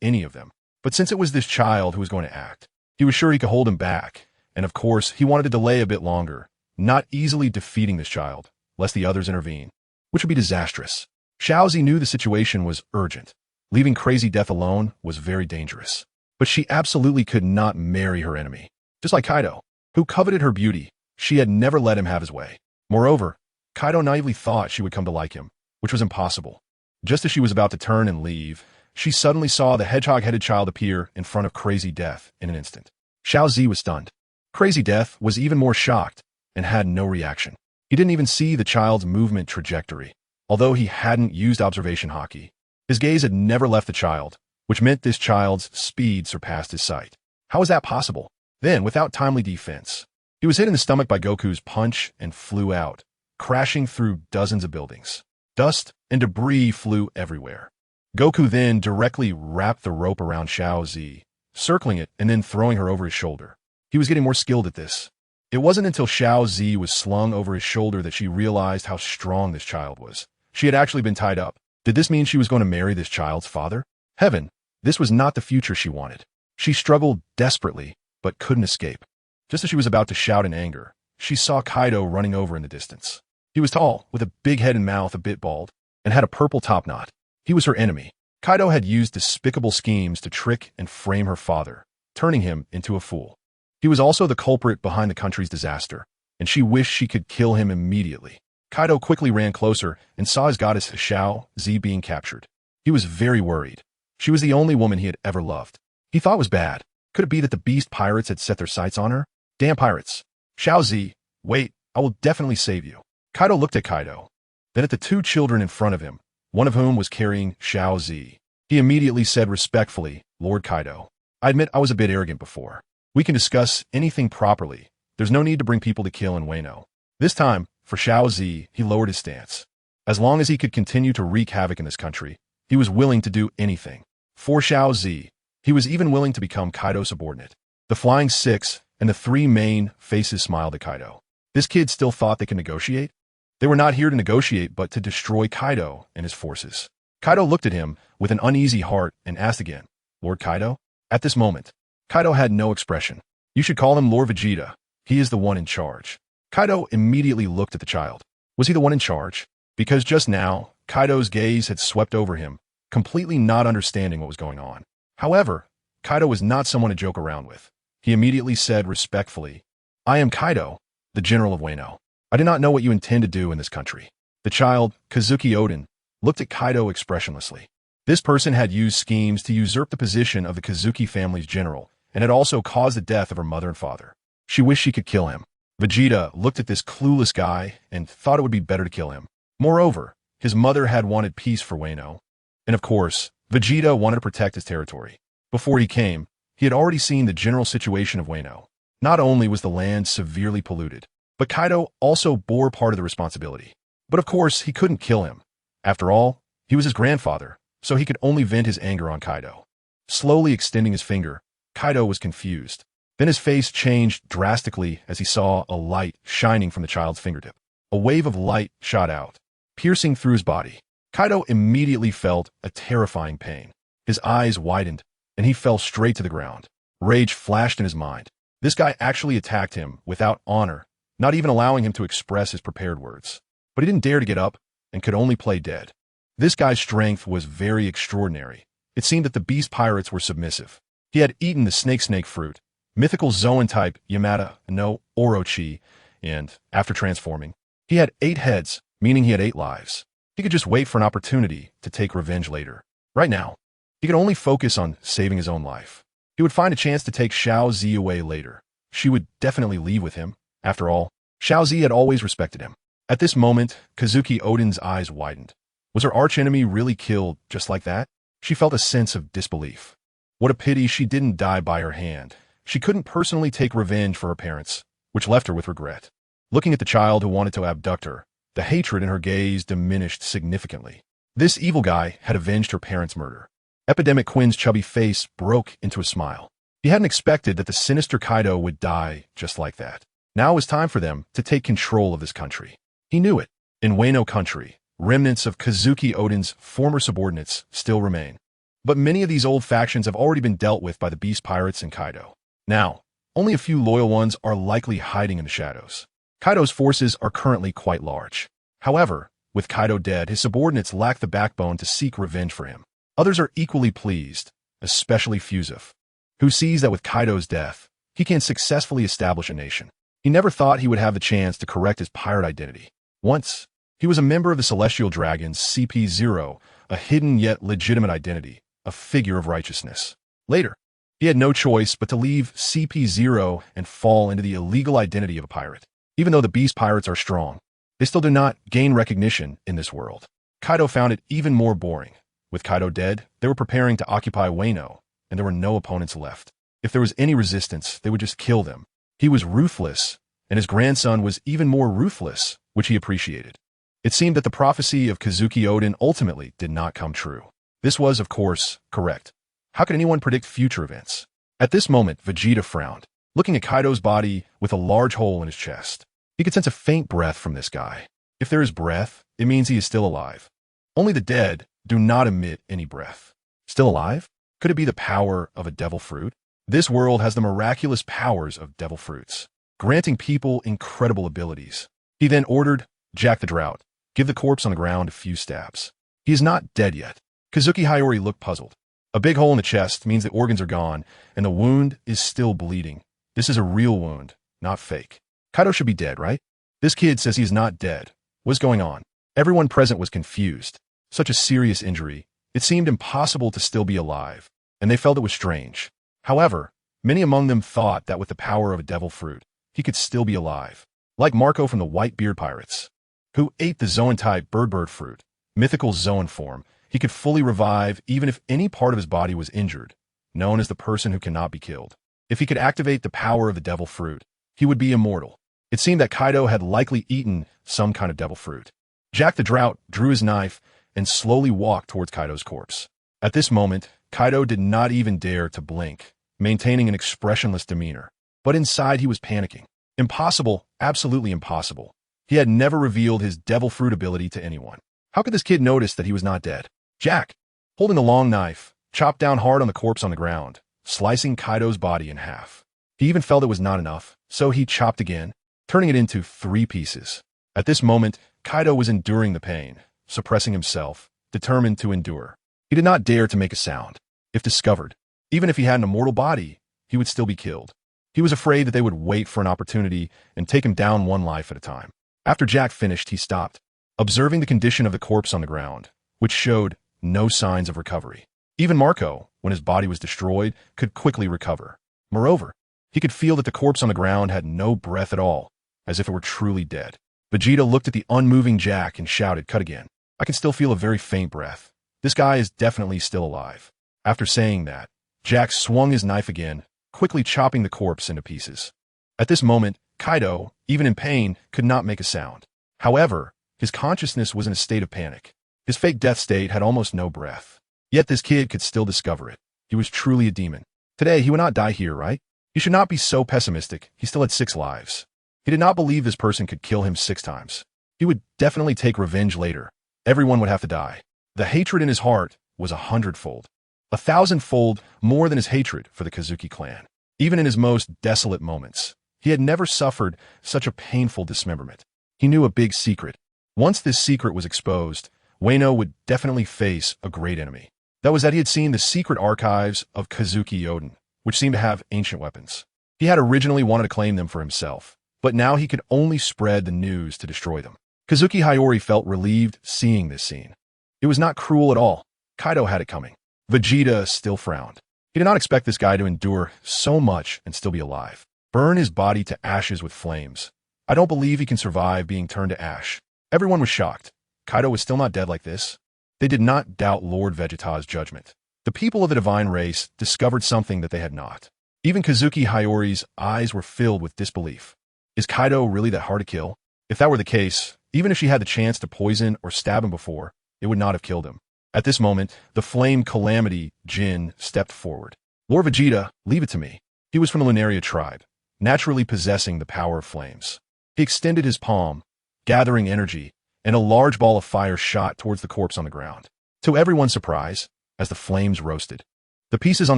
any of them. But since it was this child who was going to act, he was sure he could hold him back, and of course, he wanted to delay a bit longer, not easily defeating this child, lest the others intervene, which would be disastrous. Xiao Zi knew the situation was urgent. Leaving Crazy Death alone was very dangerous. But she absolutely could not marry her enemy. Just like Kaido, who coveted her beauty, she had never let him have his way. Moreover, Kaido naively thought she would come to like him, which was impossible. Just as she was about to turn and leave, she suddenly saw the hedgehog-headed child appear in front of Crazy Death in an instant. Xiao Zi was stunned. Crazy Death was even more shocked and had no reaction. He didn't even see the child's movement trajectory. Although he hadn't used observation haki, his gaze had never left the child, which meant this child's speed surpassed his sight. How was that possible? Then, without timely defense, he was hit in the stomach by Goku's punch and flew out, crashing through dozens of buildings. Dust and debris flew everywhere. Goku then directly wrapped the rope around Xiao Zi, circling it and then throwing her over his shoulder. He was getting more skilled at this. It wasn't until Xiao Zi was slung over his shoulder that she realized how strong this child was. She had actually been tied up. Did this mean she was going to marry this child's father? Heaven, this was not the future she wanted. She struggled desperately, but couldn't escape. Just as she was about to shout in anger, she saw Kaido running over in the distance. He was tall, with a big head and mouth a bit bald, and had a purple topknot. He was her enemy. Kaido had used despicable schemes to trick and frame her father, turning him into a fool. He was also the culprit behind the country's disaster, and she wished she could kill him immediately. Kaido quickly ran closer and saw his goddess Xiao Zi being captured. He was very worried. She was the only woman he had ever loved. He thought it was bad. Could it be that the beast pirates had set their sights on her? Damn pirates. Xiao Zi, wait, I will definitely save you. Kaido looked at Kaido, then at the two children in front of him, one of whom was carrying Xiao Zi. He immediately said respectfully, "Lord Kaido, I admit I was a bit arrogant before. We can discuss anything properly. There's no need to bring people to kill in Wano." This time, for Xiao Zi, he lowered his stance. As long as he could continue to wreak havoc in this country, he was willing to do anything. For Xiao Zi, he was even willing to become Kaido's subordinate. The Flying Six and the three main faces smiled at Kaido. This kid still thought they could negotiate? They were not here to negotiate but to destroy Kaido and his forces. Kaido looked at him with an uneasy heart and asked again, Lord Kaido? At this moment, Kaido had no expression. You should call him Lord Vegeta. He is the one in charge. Kaido immediately looked at the child. Was he the one in charge? Because just now, Kaido's gaze had swept over him, completely not understanding what was going on. However, Kaido was not someone to joke around with. He immediately said respectfully, I am Kaido, the general of Wano. I do not know what you intend to do in this country. The child, Kazuki Odin, looked at Kaido expressionlessly. This person had used schemes to usurp the position of the Kazuki family's general, and had also caused the death of her mother and father. She wished she could kill him. Vegeta looked at this clueless guy and thought it would be better to kill him. Moreover, his mother had wanted peace for Wano. And of course, Vegeta wanted to protect his territory. Before he came, he had already seen the general situation of Wano. Not only was the land severely polluted, but Kaido also bore part of the responsibility. But of course, he couldn't kill him. After all, he was his grandfather, so he could only vent his anger on Kaido. Slowly extending his finger, Kaido was confused. Then his face changed drastically as he saw a light shining from the child's fingertip. A wave of light shot out, piercing through his body. Kaido immediately felt a terrifying pain. His eyes widened, and he fell straight to the ground. Rage flashed in his mind. This guy actually attacked him without honor, not even allowing him to express his prepared words. But he didn't dare to get up and could only play dead. This guy's strength was very extraordinary. It seemed that the beast pirates were submissive. He had eaten the snake fruit, mythical Zoan type Yamata no Orochi, and, after transforming, he had 8 heads, meaning he had 8 lives. He could just wait for an opportunity to take revenge later. Right now, he could only focus on saving his own life. He would find a chance to take Xiao Zi away later. She would definitely leave with him. After all, Xiao Zi had always respected him. At this moment, Kazuki Odin's eyes widened. Was her archenemy really killed just like that? She felt a sense of disbelief. What a pity she didn't die by her hand. She couldn't personally take revenge for her parents, which left her with regret. Looking at the child who wanted to abduct her, the hatred in her gaze diminished significantly. This evil guy had avenged her parents' murder. Epidemic Quinn's chubby face broke into a smile. He hadn't expected that the sinister Kaido would die just like that. Now it was time for them to take control of this country. He knew it. In Wano country, remnants of Kazuki Odin's former subordinates still remain. But many of these old factions have already been dealt with by the Beast Pirates and Kaido. Now, only a few loyal ones are likely hiding in the shadows. Kaido's forces are currently quite large. However, with Kaido dead, his subordinates lack the backbone to seek revenge for him. Others are equally pleased, especially Fusif, who sees that with Kaido's death, he can successfully establish a nation. He never thought he would have the chance to correct his pirate identity. Once, he was a member of the Celestial Dragons CP0, a hidden yet legitimate identity, a figure of righteousness. Later, he had no choice but to leave CP0 and fall into the illegal identity of a pirate. Even though the Beast Pirates are strong, they still do not gain recognition in this world. Kaido found it even more boring. With Kaido dead, they were preparing to occupy Wano, and there were no opponents left. If there was any resistance, they would just kill them. He was ruthless, and his grandson was even more ruthless, which he appreciated. It seemed that the prophecy of Kazuki Odin ultimately did not come true. This was, of course, correct. How could anyone predict future events? At this moment, Vegeta frowned, looking at Kaido's body with a large hole in his chest. He could sense a faint breath from this guy. If there is breath, it means he is still alive. Only the dead do not emit any breath. Still alive? Could it be the power of a devil fruit? This world has the miraculous powers of devil fruits, granting people incredible abilities. He then ordered, Jack the Drought, give the corpse on the ground a few stabs. He is not dead yet. Kazuki Hayori looked puzzled. A big hole in the chest means the organs are gone, and the wound is still bleeding. This is a real wound, not fake. Kaido should be dead, right? This kid says he is not dead. What's going on? Everyone present was confused. Such a serious injury, it seemed impossible to still be alive, and they felt it was strange. However, many among them thought that with the power of a devil fruit, he could still be alive. Like Marco from the White Beard Pirates, who ate the Zoan-type bird fruit, mythical Zoan form, he could fully revive even if any part of his body was injured, known as the person who cannot be killed. If he could activate the power of the devil fruit, he would be immortal. It seemed that Kaido had likely eaten some kind of devil fruit. Jack the Drought drew his knife and slowly walked towards Kaido's corpse. At this moment, Kaido did not even dare to blink, maintaining an expressionless demeanor. But inside he was panicking. Impossible, absolutely impossible. He had never revealed his devil fruit ability to anyone. How could this kid notice that he was not dead? Jack, holding a long knife, chopped down hard on the corpse on the ground, slicing Kaido's body in half. He even felt it was not enough, so he chopped again, turning it into 3 pieces. At this moment, Kaido was enduring the pain, suppressing himself, determined to endure. He did not dare to make a sound. If discovered, even if he had an immortal body, he would still be killed. He was afraid that they would wait for an opportunity and take him down one life at a time. After Jack finished, he stopped, observing the condition of the corpse on the ground, which showed no signs of recovery. Even Marco, when his body was destroyed, could quickly recover. Moreover, he could feel that the corpse on the ground had no breath at all, as if it were truly dead. Vegeta looked at the unmoving Jack and shouted, "Cut again. I can still feel a very faint breath. This guy is definitely still alive." After saying that, Jack swung his knife again, quickly chopping the corpse into pieces. At this moment, Kaido, even in pain, could not make a sound. However, his consciousness was in a state of panic. His fake death state had almost no breath. Yet this kid could still discover it. He was truly a demon. Today, he would not die here, right? He should not be so pessimistic. He still had 6 lives. He did not believe this person could kill him 6 times. He would definitely take revenge later. Everyone would have to die. The hatred in his heart was 100-fold. 1,000-fold more than his hatred for the Kozuki clan. Even in his most desolate moments, he had never suffered such a painful dismemberment. He knew a big secret. Once this secret was exposed, Wano would definitely face a great enemy. That was that he had seen the secret archives of Kozuki Oden, which seemed to have ancient weapons. He had originally wanted to claim them for himself, but now he could only spread the news to destroy them. Kozuki Hiyori felt relieved seeing this scene. It was not cruel at all. Kaido had it coming. Vegeta still frowned. He did not expect this guy to endure so much and still be alive. Burn his body to ashes with flames. I don't believe he can survive being turned to ash. Everyone was shocked. Kaido was still not dead like this. They did not doubt Lord Vegeta's judgment. The people of the divine race discovered something that they had not. Even Kozuki Hiyori's eyes were filled with disbelief. Is Kaido really that hard to kill? If that were the case, even if she had the chance to poison or stab him before, it would not have killed him. At this moment, the flame calamity, Jin, stepped forward. Lord Vegeta, leave it to me. He was from the Lunaria tribe, naturally possessing the power of flames. He extended his palm, gathering energy, and a large ball of fire shot towards the corpse on the ground. To everyone's surprise, as the flames roasted, the pieces on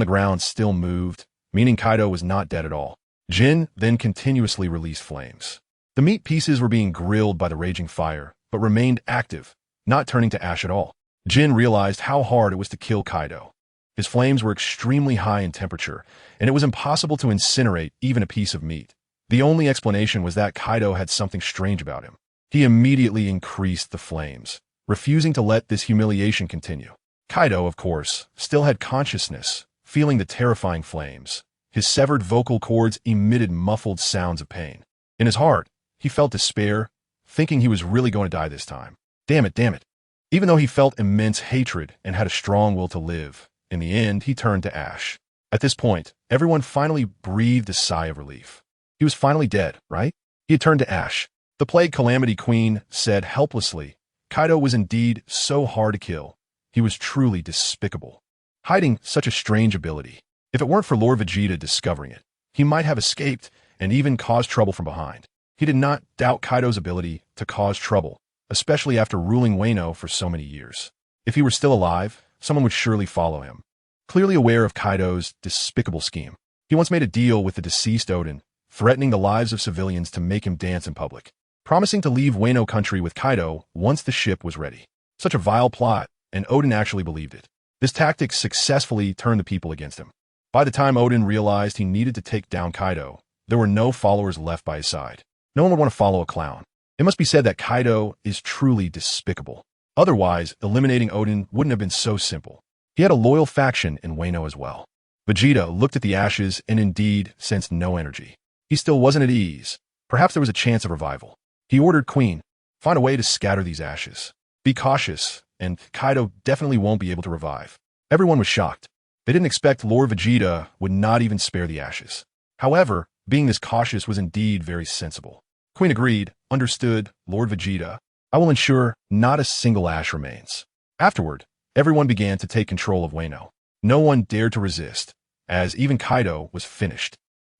the ground still moved, meaning Kaido was not dead at all. Jin then continuously released flames. The meat pieces were being grilled by the raging fire, but remained active, not turning to ash at all. Jin realized how hard it was to kill Kaido. His flames were extremely high in temperature, and it was impossible to incinerate even a piece of meat. The only explanation was that Kaido had something strange about him. He immediately increased the flames, refusing to let this humiliation continue. Kaido, of course, still had consciousness, feeling the terrifying flames. His severed vocal cords emitted muffled sounds of pain. In his heart, he felt despair, thinking he was really going to die this time. Damn it, damn it. Even though he felt immense hatred and had a strong will to live, in the end, he turned to ash. At this point, everyone finally breathed a sigh of relief. He was finally dead, right? He had turned to ash. The Plague Calamity Queen said helplessly, Kaido was indeed so hard to kill. He was truly despicable. Hiding such a strange ability. If it weren't for Lord Vegeta discovering it, he might have escaped and even caused trouble from behind. He did not doubt Kaido's ability to cause trouble, especially after ruling Wano for so many years. If he were still alive, someone would surely follow him. Clearly aware of Kaido's despicable scheme, he once made a deal with the deceased Oden, threatening the lives of civilians to make him dance in public, promising to leave Wano country with Kaido once the ship was ready. Such a vile plot, and Oden actually believed it. This tactic successfully turned the people against him. By the time Oden realized he needed to take down Kaido, there were no followers left by his side. No one would want to follow a clown. It must be said that Kaido is truly despicable. Otherwise, eliminating Oden wouldn't have been so simple. He had a loyal faction in Wano as well. Vegeta looked at the ashes and indeed sensed no energy. He still wasn't at ease. Perhaps there was a chance of revival. He ordered Queen, find a way to scatter these ashes. Be cautious, and Kaido definitely won't be able to revive. Everyone was shocked. They didn't expect Lord Vegeta would not even spare the ashes. However, being this cautious was indeed very sensible. Queen agreed, understood, Lord Vegeta. I will ensure not a single ash remains. Afterward, everyone began to take control of Wano. No one dared to resist, as even Kaido was finished.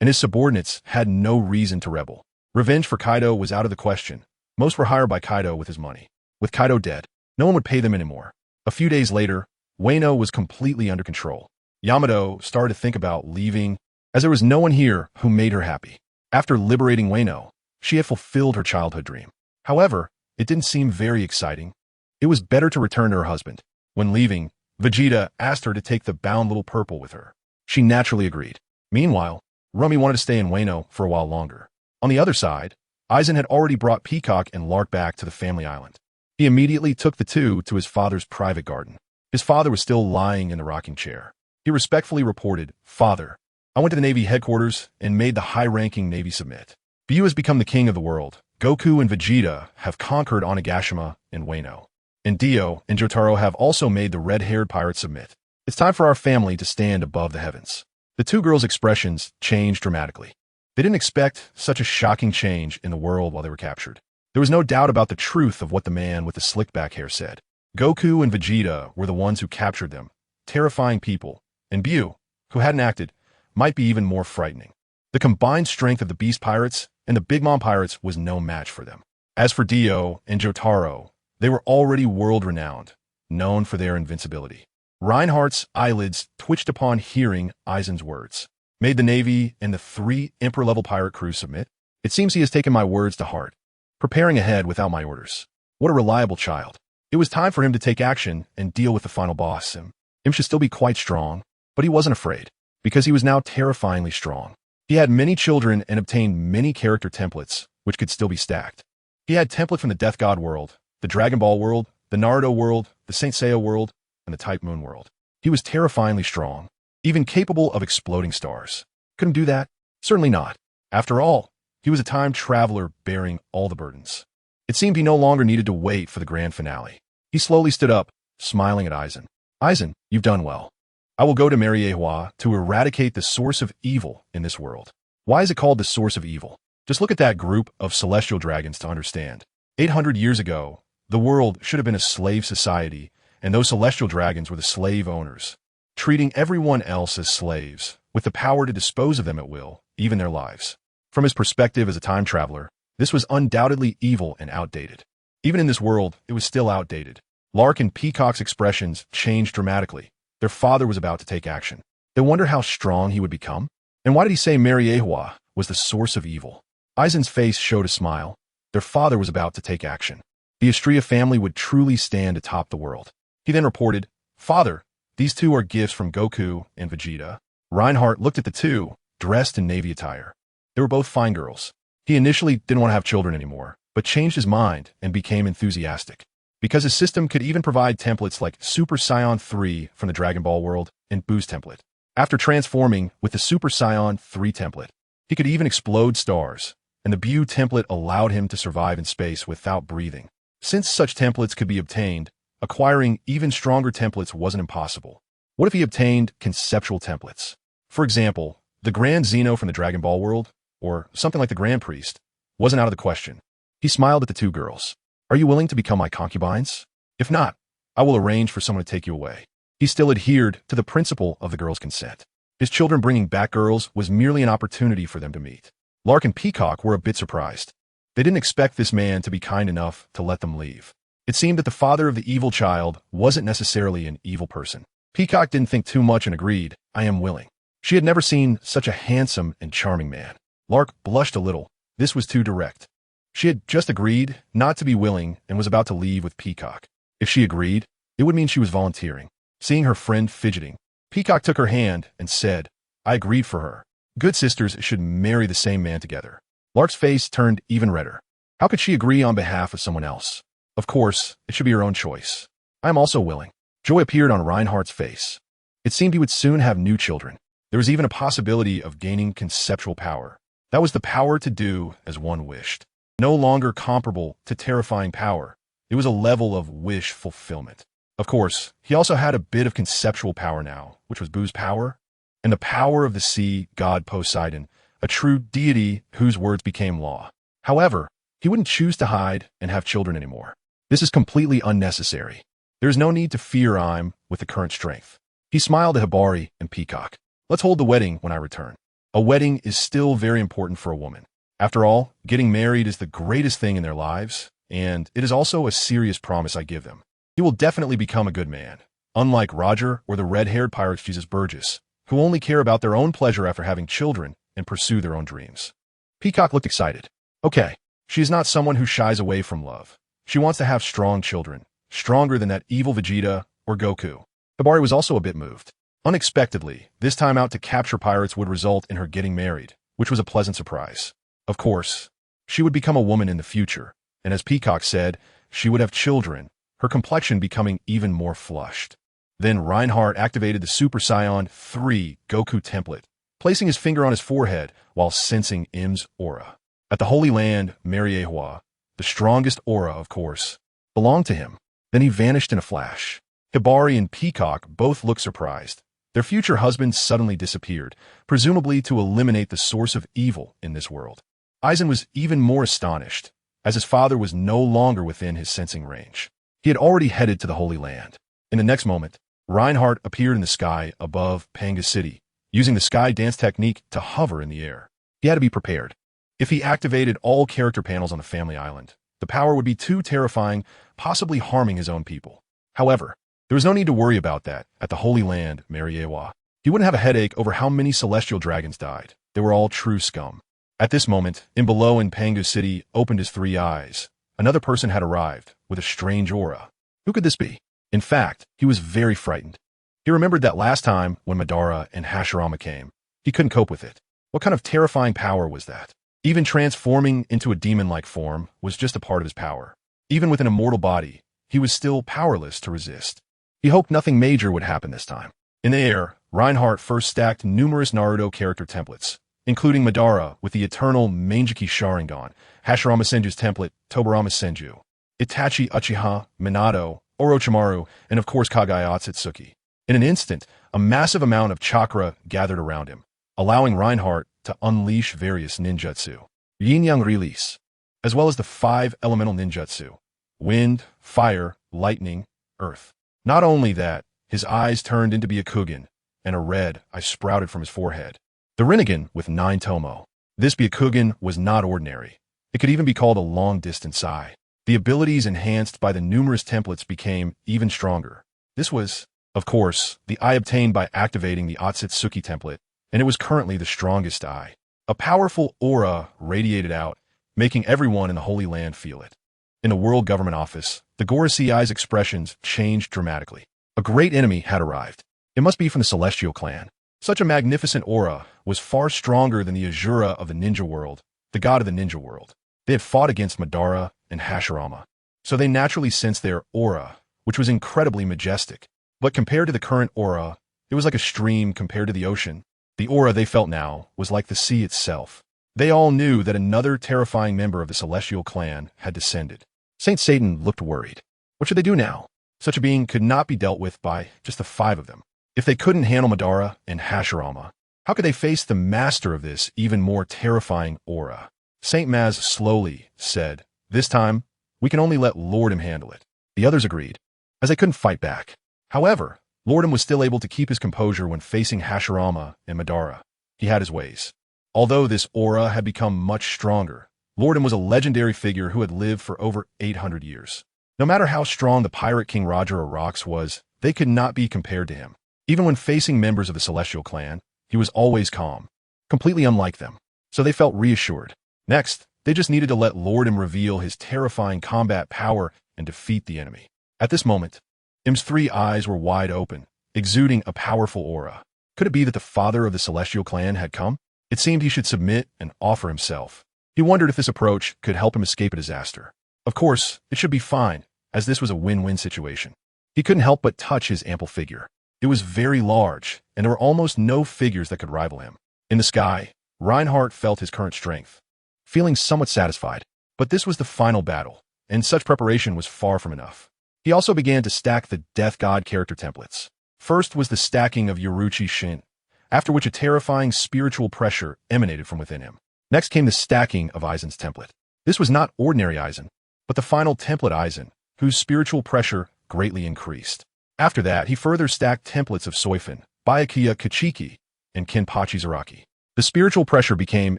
and his subordinates had no reason to rebel. Revenge for Kaido was out of the question. Most were hired by Kaido with his money. With Kaido dead, no one would pay them anymore. A few days later, Wano was completely under control. Yamato started to think about leaving, as there was no one here who made her happy. After liberating Wano, she had fulfilled her childhood dream. However, it didn't seem very exciting. It was better to return to her husband. When leaving, Vegeta asked her to take the bound little purple with her. She naturally agreed. Meanwhile, Rumi wanted to stay in Wano for a while longer. On the other side, Aizen had already brought Peacock and Lark back to the family island. He immediately took the two to his father's private garden. His father was still lying in the rocking chair. He respectfully reported, "Father, I went to the Navy headquarters and made the high-ranking Navy submit. Buu has become the king of the world. Goku and Vegeta have conquered Onigashima and Wano. And Dio and Jotaro have also made the red-haired pirate submit. It's time for our family to stand above the heavens." The two girls' expressions changed dramatically. They didn't expect such a shocking change in the world while they were captured. There was no doubt about the truth of what the man with the slicked-back hair said. Goku and Vegeta were the ones who captured them, terrifying people, and Buu, who hadn't acted, might be even more frightening. The combined strength of the Beast Pirates and the Big Mom Pirates was no match for them. As for Dio and Jotaro, they were already world-renowned, known for their invincibility. Reinhardt's eyelids twitched upon hearing Aizen's words. Made the Navy and the 3 Emperor-level pirate crews submit? It seems he has taken my words to heart, preparing ahead without my orders. What a reliable child. It was time for him to take action and deal with the final boss. Him should still be quite strong, but he wasn't afraid, because he was now terrifyingly strong. He had many children and obtained many character templates, which could still be stacked. He had template from the Death God world, the Dragon Ball world, the Naruto world, the Saint Seiya world, and the Type Moon world. He was terrifyingly strong, even capable of exploding stars. Couldn't do that? Certainly not. After all, he was a time traveler bearing all the burdens. It seemed he no longer needed to wait for the grand finale. He slowly stood up, smiling at Aizen. Aizen, you've done well. I will go to Mariehua to eradicate the source of evil in this world. Why is it called the source of evil? Just look at that group of celestial dragons to understand. 800 years ago, the world should have been a slave society, and those celestial dragons were the slave owners, treating everyone else as slaves, with the power to dispose of them at will, even their lives. From his perspective as a time traveler, this was undoubtedly evil and outdated. Even in this world, it was still outdated. Lark and Peacock's expressions changed dramatically. Their father was about to take action. They wonder how strong he would become. And why did he say Mariehua was the source of evil? Aizen's face showed a smile. Their father was about to take action. The Estrella family would truly stand atop the world. He then reported, "Father, these two are gifts from Goku and Vegeta." Reinhardt looked at the two, dressed in Navy attire. They were both fine girls. He initially didn't want to have children anymore, but changed his mind and became enthusiastic. Because his system could even provide templates like Super Saiyan 3 from the Dragon Ball world and Buu's template. After transforming with the Super Saiyan 3 template, he could even explode stars, and the Buu template allowed him to survive in space without breathing. Since such templates could be obtained, acquiring even stronger templates wasn't impossible. What if he obtained conceptual templates? For example, the Grand Zeno from the Dragon Ball world, or something like the Grand Priest, wasn't out of the question. He smiled at the two girls. "Are you willing to become my concubines? If not, I will arrange for someone to take you away." He still adhered to the principle of the girls' consent. His children bringing back girls was merely an opportunity for them to meet. Lark and Peacock were a bit surprised. They didn't expect this man to be kind enough to let them leave. It seemed that the father of the evil child wasn't necessarily an evil person. Peacock didn't think too much and agreed, "I am willing." She had never seen such a handsome and charming man. Lark blushed a little. This was too direct. She had just agreed not to be willing and was about to leave with Peacock. If she agreed, it would mean she was volunteering. Seeing her friend fidgeting, Peacock took her hand and said, "I agreed for her. Good sisters should marry the same man together." Lark's face turned even redder. How could she agree on behalf of someone else? Of course, it should be her own choice. "I am also willing." Joy appeared on Reinhardt's face. It seemed he would soon have new children. There was even a possibility of gaining conceptual power. That was the power to do as one wished. No longer comparable to terrifying power. It was a level of wish fulfillment. Of course, he also had a bit of conceptual power now, which was Buu's power, and the power of the sea god Poseidon, a true deity whose words became law. However, he wouldn't choose to hide and have children anymore. This is completely unnecessary. There is no need to fear I'm with the current strength. He smiled at Hibari and Peacock. "Let's hold the wedding when I return." A wedding is still very important for a woman. After all, getting married is the greatest thing in their lives, and it is also a serious promise I give them. He will definitely become a good man, unlike Roger or the red-haired pirates Jesus Burgess, who only care about their own pleasure after having children and pursue their own dreams. Peacock looked excited. Okay, she is not someone who shies away from love. She wants to have strong children, stronger than that evil Vegeta or Goku. Hibari was also a bit moved. Unexpectedly, this time out to capture pirates would result in her getting married, which was a pleasant surprise. Of course, she would become a woman in the future, and as Peacock said, she would have children, her complexion becoming even more flushed. Then Reinhardt activated the Super Saiyan 3 Goku template, placing his finger on his forehead while sensing M's aura. At the Holy Land, Mariehua, the strongest aura, of course, belonged to him. Then he vanished in a flash. Hibari and Peacock both looked surprised. Their future husband suddenly disappeared, presumably to eliminate the source of evil in this world. Aizen was even more astonished, as his father was no longer within his sensing range. He had already headed to the Holy Land. In the next moment, Reinhardt appeared in the sky above Panga City, using the sky dance technique to hover in the air. He had to be prepared. If he activated all character panels on the family island, the power would be too terrifying, possibly harming his own people. However, there was no need to worry about that at the Holy Land, Mariehua. He wouldn't have a headache over how many celestial dragons died. They were all true scum. At this moment, below in Pangu City opened his 3 eyes. Another person had arrived, with a strange aura. Who could this be? In fact, he was very frightened. He remembered that last time when Madara and Hashirama came, he couldn't cope with it. What kind of terrifying power was that? Even transforming into a demon-like form was just a part of his power. Even with an immortal body, he was still powerless to resist. He hoped nothing major would happen this time. In the air, Reinhardt first stacked numerous Naruto character templates, including Madara with the eternal Mangeki Sharingan, Hashirama Senju's template, Tobirama Senju, Itachi Uchiha, Minato, Orochimaru, and of course Kage Otsutsuki. In an instant, a massive amount of chakra gathered around him, allowing Reinhardt to unleash various ninjutsu, yin-yang release, as well as the 5 elemental ninjutsu, wind, fire, lightning, earth. Not only that, his eyes turned into Byakugan, and a red eye sprouted from his forehead. The Rinnegan with 9 Tomo. This Byakugan was not ordinary. It could even be called a long-distance eye. The abilities enhanced by the numerous templates became even stronger. This was, of course, the eye obtained by activating the Otsutsuki template, and it was currently the strongest eye. A powerful aura radiated out, making everyone in the Holy Land feel it. In the World Government Office, the Gorosei Eye's expressions changed dramatically. A great enemy had arrived. It must be from the Celestial Clan. Such a magnificent aura was far stronger than the Azura of the ninja world, the god of the ninja world. They had fought against Madara and Hashirama, so they naturally sensed their aura, which was incredibly majestic. But compared to the current aura, it was like a stream compared to the ocean. The aura they felt now was like the sea itself. They all knew that another terrifying member of the Celestial Clan had descended. Saint Satan looked worried. What should they do now? Such a being could not be dealt with by just the 5 of them. If they couldn't handle Madara and Hashirama, how could they face the master of this even more terrifying aura? Saint Maz slowly said, "This time, we can only let Lordum handle it." The others agreed, as they couldn't fight back. However, Lordum was still able to keep his composure when facing Hashirama and Madara. He had his ways. Although this aura had become much stronger, Lordum was a legendary figure who had lived for over 800 years. No matter how strong the Pirate King Roger or Rox was, they could not be compared to him. Even when facing members of the Celestial Clan, he was always calm, completely unlike them. So they felt reassured. Next, they just needed to let Lordum reveal his terrifying combat power and defeat the enemy. At this moment, M's 3 eyes were wide open, exuding a powerful aura. Could it be that the father of the Celestial Clan had come? It seemed he should submit and offer himself. He wondered if this approach could help him escape a disaster. Of course, it should be fine, as this was a win-win situation. He couldn't help but touch his ample figure. It was very large, and there were almost no figures that could rival him. In the sky, Reinhardt felt his current strength, feeling somewhat satisfied. But this was the final battle, and such preparation was far from enough. He also began to stack the Death God character templates. First was the stacking of Yoruchi Shin, after which a terrifying spiritual pressure emanated from within him. Next came the stacking of Aizen's template. This was not ordinary Aizen, but the final template Aizen, whose spiritual pressure greatly increased. After that, he further stacked templates of Soifin, Byakuya Kachiki, and Kenpachi Zaraki. The spiritual pressure became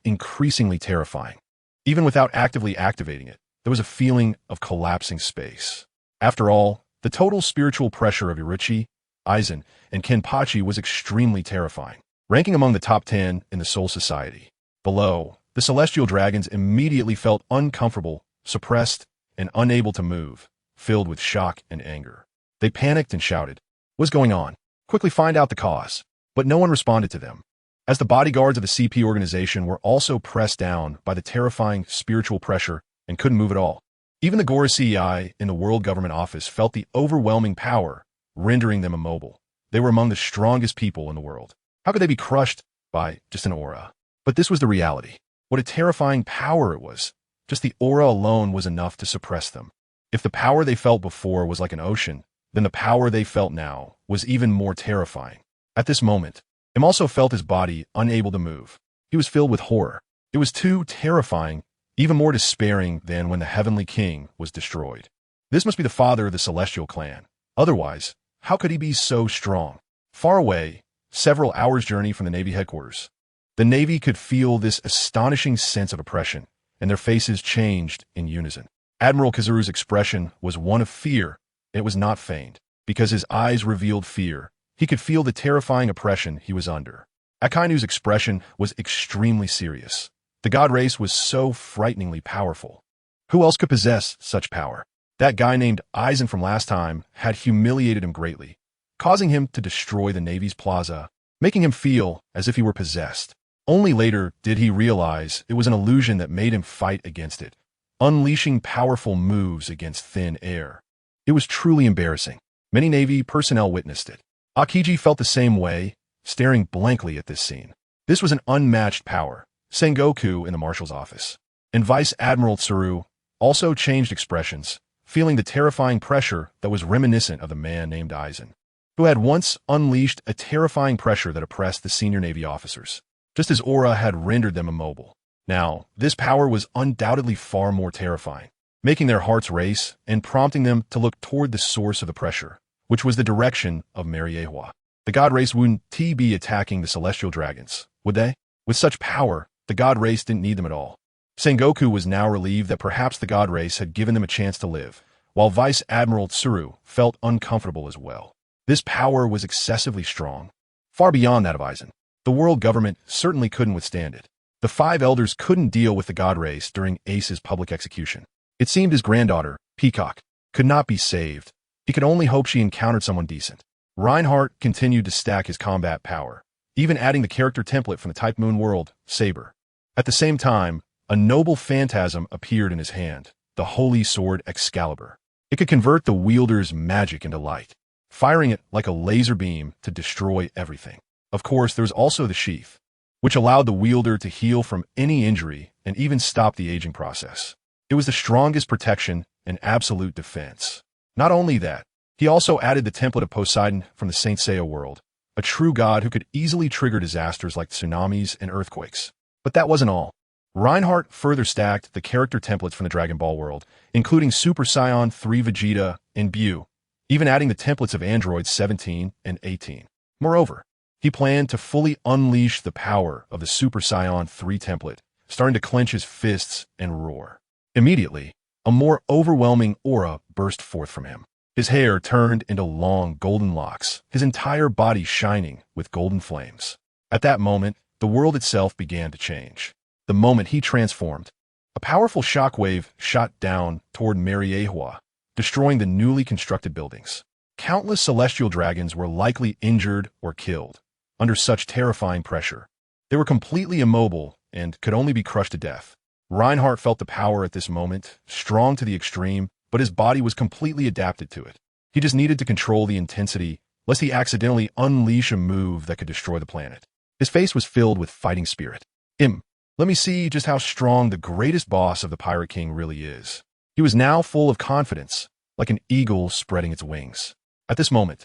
increasingly terrifying. Even without actively activating it, there was a feeling of collapsing space. After all, the total spiritual pressure of Irichi, Aizen, and Kenpachi was extremely terrifying, ranking among the top 10 in the Soul Society. Below, the celestial dragons immediately felt uncomfortable, suppressed, and unable to move, filled with shock and anger. They panicked and shouted, "What's going on? Quickly find out the cause." But no one responded to them. As the bodyguards of the CP organization were also pressed down by the terrifying spiritual pressure and couldn't move at all. Even the Gora CEI in the World Government Office felt the overwhelming power, rendering them immobile. They were among the strongest people in the world. How could they be crushed by just an aura? But this was the reality. What a terrifying power it was. Just the aura alone was enough to suppress them. If the power they felt before was like an ocean, then the power they felt now was even more terrifying. At this moment, Im also felt his body unable to move. He was filled with horror. It was too terrifying, even more despairing than when the Heavenly King was destroyed. This must be the father of the Celestial clan. Otherwise, how could he be so strong? Far away, several hours' journey from the Navy headquarters, the Navy could feel this astonishing sense of oppression, and their faces changed in unison. Admiral Kazuru's expression was one of fear. It was not feigned. Because his eyes revealed fear, he could feel the terrifying oppression he was under. Akainu's expression was extremely serious. The god race was so frighteningly powerful. Who else could possess such power? That guy named Aizen from last time had humiliated him greatly, causing him to destroy the Navy's plaza, making him feel as if he were possessed. Only later did he realize it was an illusion that made him fight against it, unleashing powerful moves against thin air. It was truly embarrassing. Many Navy personnel witnessed it. Akiji felt the same way, staring blankly at this scene. This was an unmatched power. Sengoku in the marshal's office, and Vice Admiral Tsuru also changed expressions, feeling the terrifying pressure that was reminiscent of the man named Aizen, who had once unleashed a terrifying pressure that oppressed the senior Navy officers, just as aura had rendered them immobile. Now, this power was undoubtedly far more terrifying, making their hearts race and prompting them to look toward the source of the pressure, which was the direction of Mariehua. The god race wouldn't be attacking the celestial dragons, would they? With such power, the god race didn't need them at all. Sengoku was now relieved that perhaps the god race had given them a chance to live, while Vice Admiral Tsuru felt uncomfortable as well. This power was excessively strong, far beyond that of Aizen. The world government certainly couldn't withstand it. The five elders couldn't deal with the god race during Ace's public execution. It seemed his granddaughter, Peacock, could not be saved. He could only hope she encountered someone decent. Reinhardt continued to stack his combat power, even adding the character template from the Type Moon world, Saber. At the same time, a noble phantasm appeared in his hand, the holy sword Excalibur. It could convert the wielder's magic into light, firing it like a laser beam to destroy everything. Of course, there was also the sheath, which allowed the wielder to heal from any injury and even stop the aging process. It was the strongest protection and absolute defense. Not only that, he also added the template of Poseidon from the Saint Seiya world, a true god who could easily trigger disasters like tsunamis and earthquakes. But that wasn't all. Reinhardt further stacked the character templates from the Dragon Ball world, including Super Saiyan 3 Vegeta and Bu, even adding the templates of androids 17 and 18. Moreover, he planned to fully unleash the power of the Super Saiyan 3 template, starting to clench his fists and roar. Immediately, a more overwhelming aura burst forth from him. His hair turned into long golden locks, his entire body shining with golden flames. At that moment, the world itself began to change. The moment he transformed, a powerful shockwave shot down toward Mariehua, destroying the newly constructed buildings. Countless celestial dragons were likely injured or killed under such terrifying pressure. They were completely immobile and could only be crushed to death. Reinhardt felt the power at this moment, strong to the extreme, but his body was completely adapted to it. He just needed to control the intensity, lest he accidentally unleash a move that could destroy the planet. His face was filled with fighting spirit. Let me see just how strong the greatest boss of the Pirate King really is. He was now full of confidence, like an eagle spreading its wings. At this moment,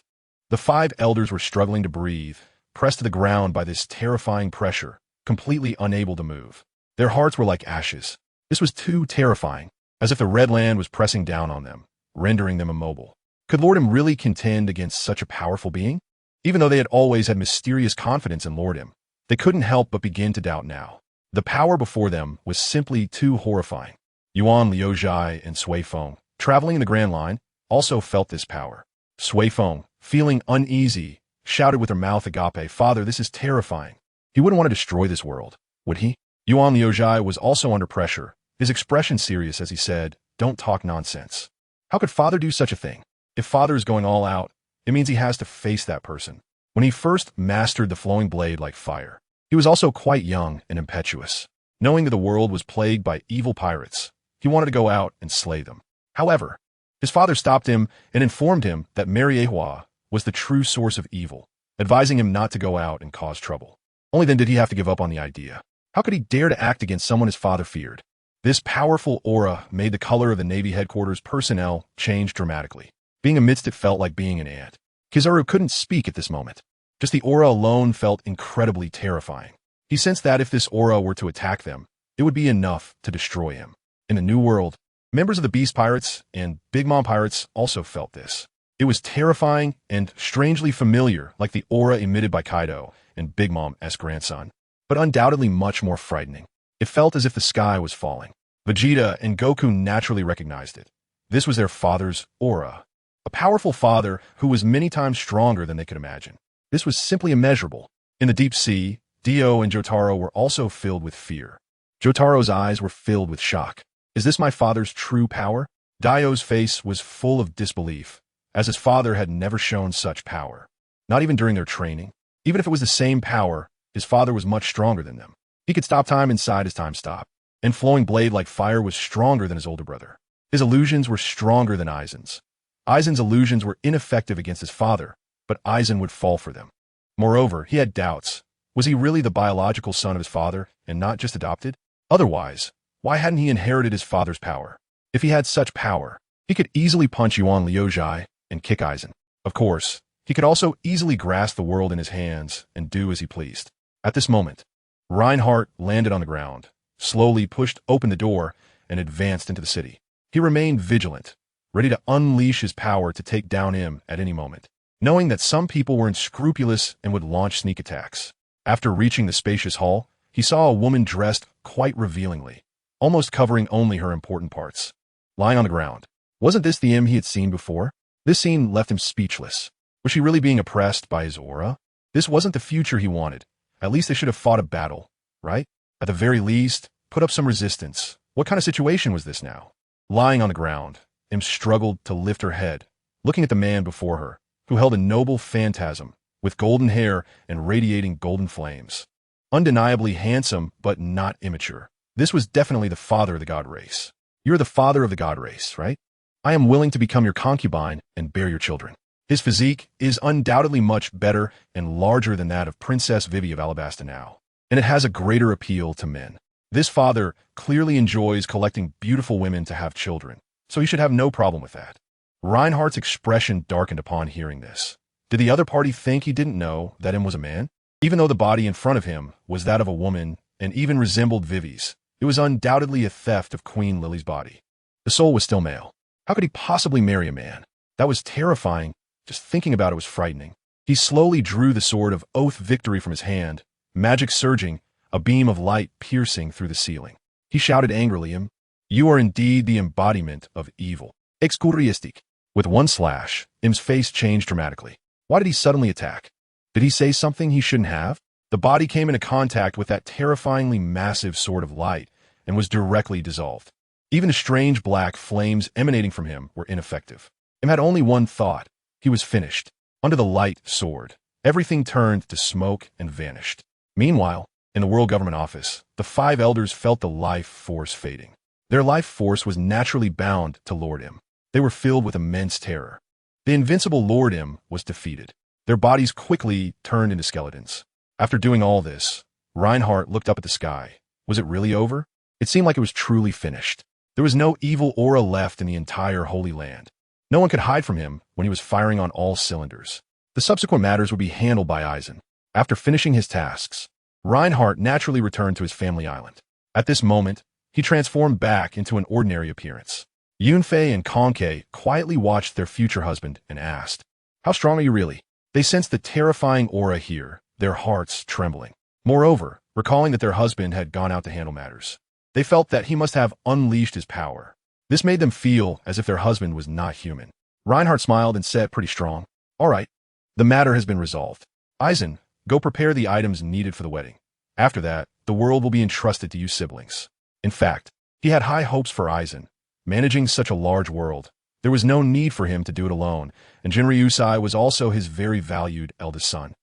the five elders were struggling to breathe, pressed to the ground by this terrifying pressure, completely unable to move. Their hearts were like ashes. This was too terrifying, as if the Red Land was pressing down on them, rendering them immobile. Could Lord Im really contend against such a powerful being? Even though they had always had mysterious confidence in Lord Im, They couldn't help but begin to doubt now. The power before them was simply too horrifying. Yuan Liuzhai and Sui Feng, traveling in the Grand Line, also felt this power. Sui Feng, feeling uneasy, shouted with her mouth agape, "Father, this is terrifying." He wouldn't want to destroy this world, would he? Yuan Liuzhai was also under pressure, his expression serious as he said, "Don't talk nonsense. How could father do such a thing? If father is going all out, it means he has to face that person." When he first mastered the flowing blade like fire, he was also quite young and impetuous. Knowing that the world was plagued by evil pirates, he wanted to go out and slay them. However, his father stopped him and informed him that Mariehua was the true source of evil, advising him not to go out and cause trouble. Only then did he have to give up on the idea. How could he dare to act against someone his father feared? This powerful aura made the color of the Navy headquarters personnel change dramatically. Being amidst it felt like being an ant. Kizaru couldn't speak at this moment. Just the aura alone felt incredibly terrifying. He sensed that if this aura were to attack them, it would be enough to destroy him. In the New World, members of the Beast Pirates and Big Mom Pirates also felt this. It was terrifying and strangely familiar, like the aura emitted by Kaido and Big Mom's grandson, but undoubtedly much more frightening. It felt as if the sky was falling. Vegeta and Goku naturally recognized it. This was their father's aura. A powerful father who was many times stronger than they could imagine. This was simply immeasurable. In the deep sea, Dio and Jotaro were also filled with fear. Jotaro's eyes were filled with shock. Is this my father's true power? Dio's face was full of disbelief, as his father had never shown such power. Not even during their training. Even if it was the same power, his father was much stronger than them. He could stop time inside his time stop. And flowing blade like fire was stronger than his older brother. His illusions were stronger than Aizen's. Aizen's illusions were ineffective against his father, but Aizen would fall for them. Moreover, he had doubts. Was he really the biological son of his father and not just adopted? Otherwise, why hadn't he inherited his father's power? If he had such power, he could easily punch Yuan Liuzhai and kick Aizen. Of course, he could also easily grasp the world in his hands and do as he pleased. At this moment, Reinhardt landed on the ground, slowly pushed open the door, and advanced into the city. He remained vigilant, ready to unleash his power to take down him at any moment, knowing that some people were unscrupulous and would launch sneak attacks. After reaching the spacious hall, he saw a woman dressed quite revealingly, almost covering only her important parts, lying on the ground. Wasn't this the Im he had seen before? This scene left him speechless. Was she really being oppressed by his aura? This wasn't the future he wanted. At least they should have fought a battle, right? At the very least, put up some resistance. What kind of situation was this now? Lying on the ground, Im struggled to lift her head, looking at the man before her, who held a noble phantasm, with golden hair and radiating golden flames. Undeniably handsome, but not immature. This was definitely the father of the god race. You're the father of the god race, right? I am willing to become your concubine and bear your children. His physique is undoubtedly much better and larger than that of Princess Vivi of Alabasta now, and it has a greater appeal to men. This father clearly enjoys collecting beautiful women to have children, so he should have no problem with that. Reinhardt's expression darkened upon hearing this. Did the other party think he didn't know that Im was a man? Even though the body in front of him was that of a woman and even resembled Vivi's, it was undoubtedly a theft of Queen Lily's body. The soul was still male. How could he possibly marry a man? That was terrifying. Just thinking about it was frightening. He slowly drew the sword of Oath Victory from his hand, magic surging, a beam of light piercing through the ceiling. He shouted angrily, "Im, you are indeed the embodiment of evil." Excuriistic. With one slash, Im's face changed dramatically. Why did he suddenly attack? Did he say something he shouldn't have? The body came into contact with that terrifyingly massive sword of light and was directly dissolved. Even the strange black flames emanating from him were ineffective. Im had only one thought. He was finished. Under the light sword, everything turned to smoke and vanished. Meanwhile, in the World Government Office, the 5 elders felt the life force fading. Their life force was naturally bound to Lord Im. They were filled with immense terror. The invincible Lord Im was defeated. Their bodies quickly turned into skeletons. After doing all this, Reinhardt looked up at the sky. Was it really over? It seemed like it was truly finished. There was no evil aura left in the entire Holy Land. No one could hide from him when he was firing on all cylinders. The subsequent matters would be handled by Aizen. After finishing his tasks, Reinhardt naturally returned to his family island. At this moment, he transformed back into an ordinary appearance. Yunfei and Konkei quietly watched their future husband and asked, "How strong are you really?" They sensed the terrifying aura here, their hearts trembling. Moreover, recalling that their husband had gone out to handle matters, they felt that he must have unleashed his power. This made them feel as if their husband was not human. Reinhardt smiled and said pretty strong, "All right, the matter has been resolved. Eisen, go prepare the items needed for the wedding. After that, the world will be entrusted to you siblings." In fact, he had high hopes for Eisen. Managing such a large world, there was no need for him to do it alone, and Jinryusai was also his very valued eldest son.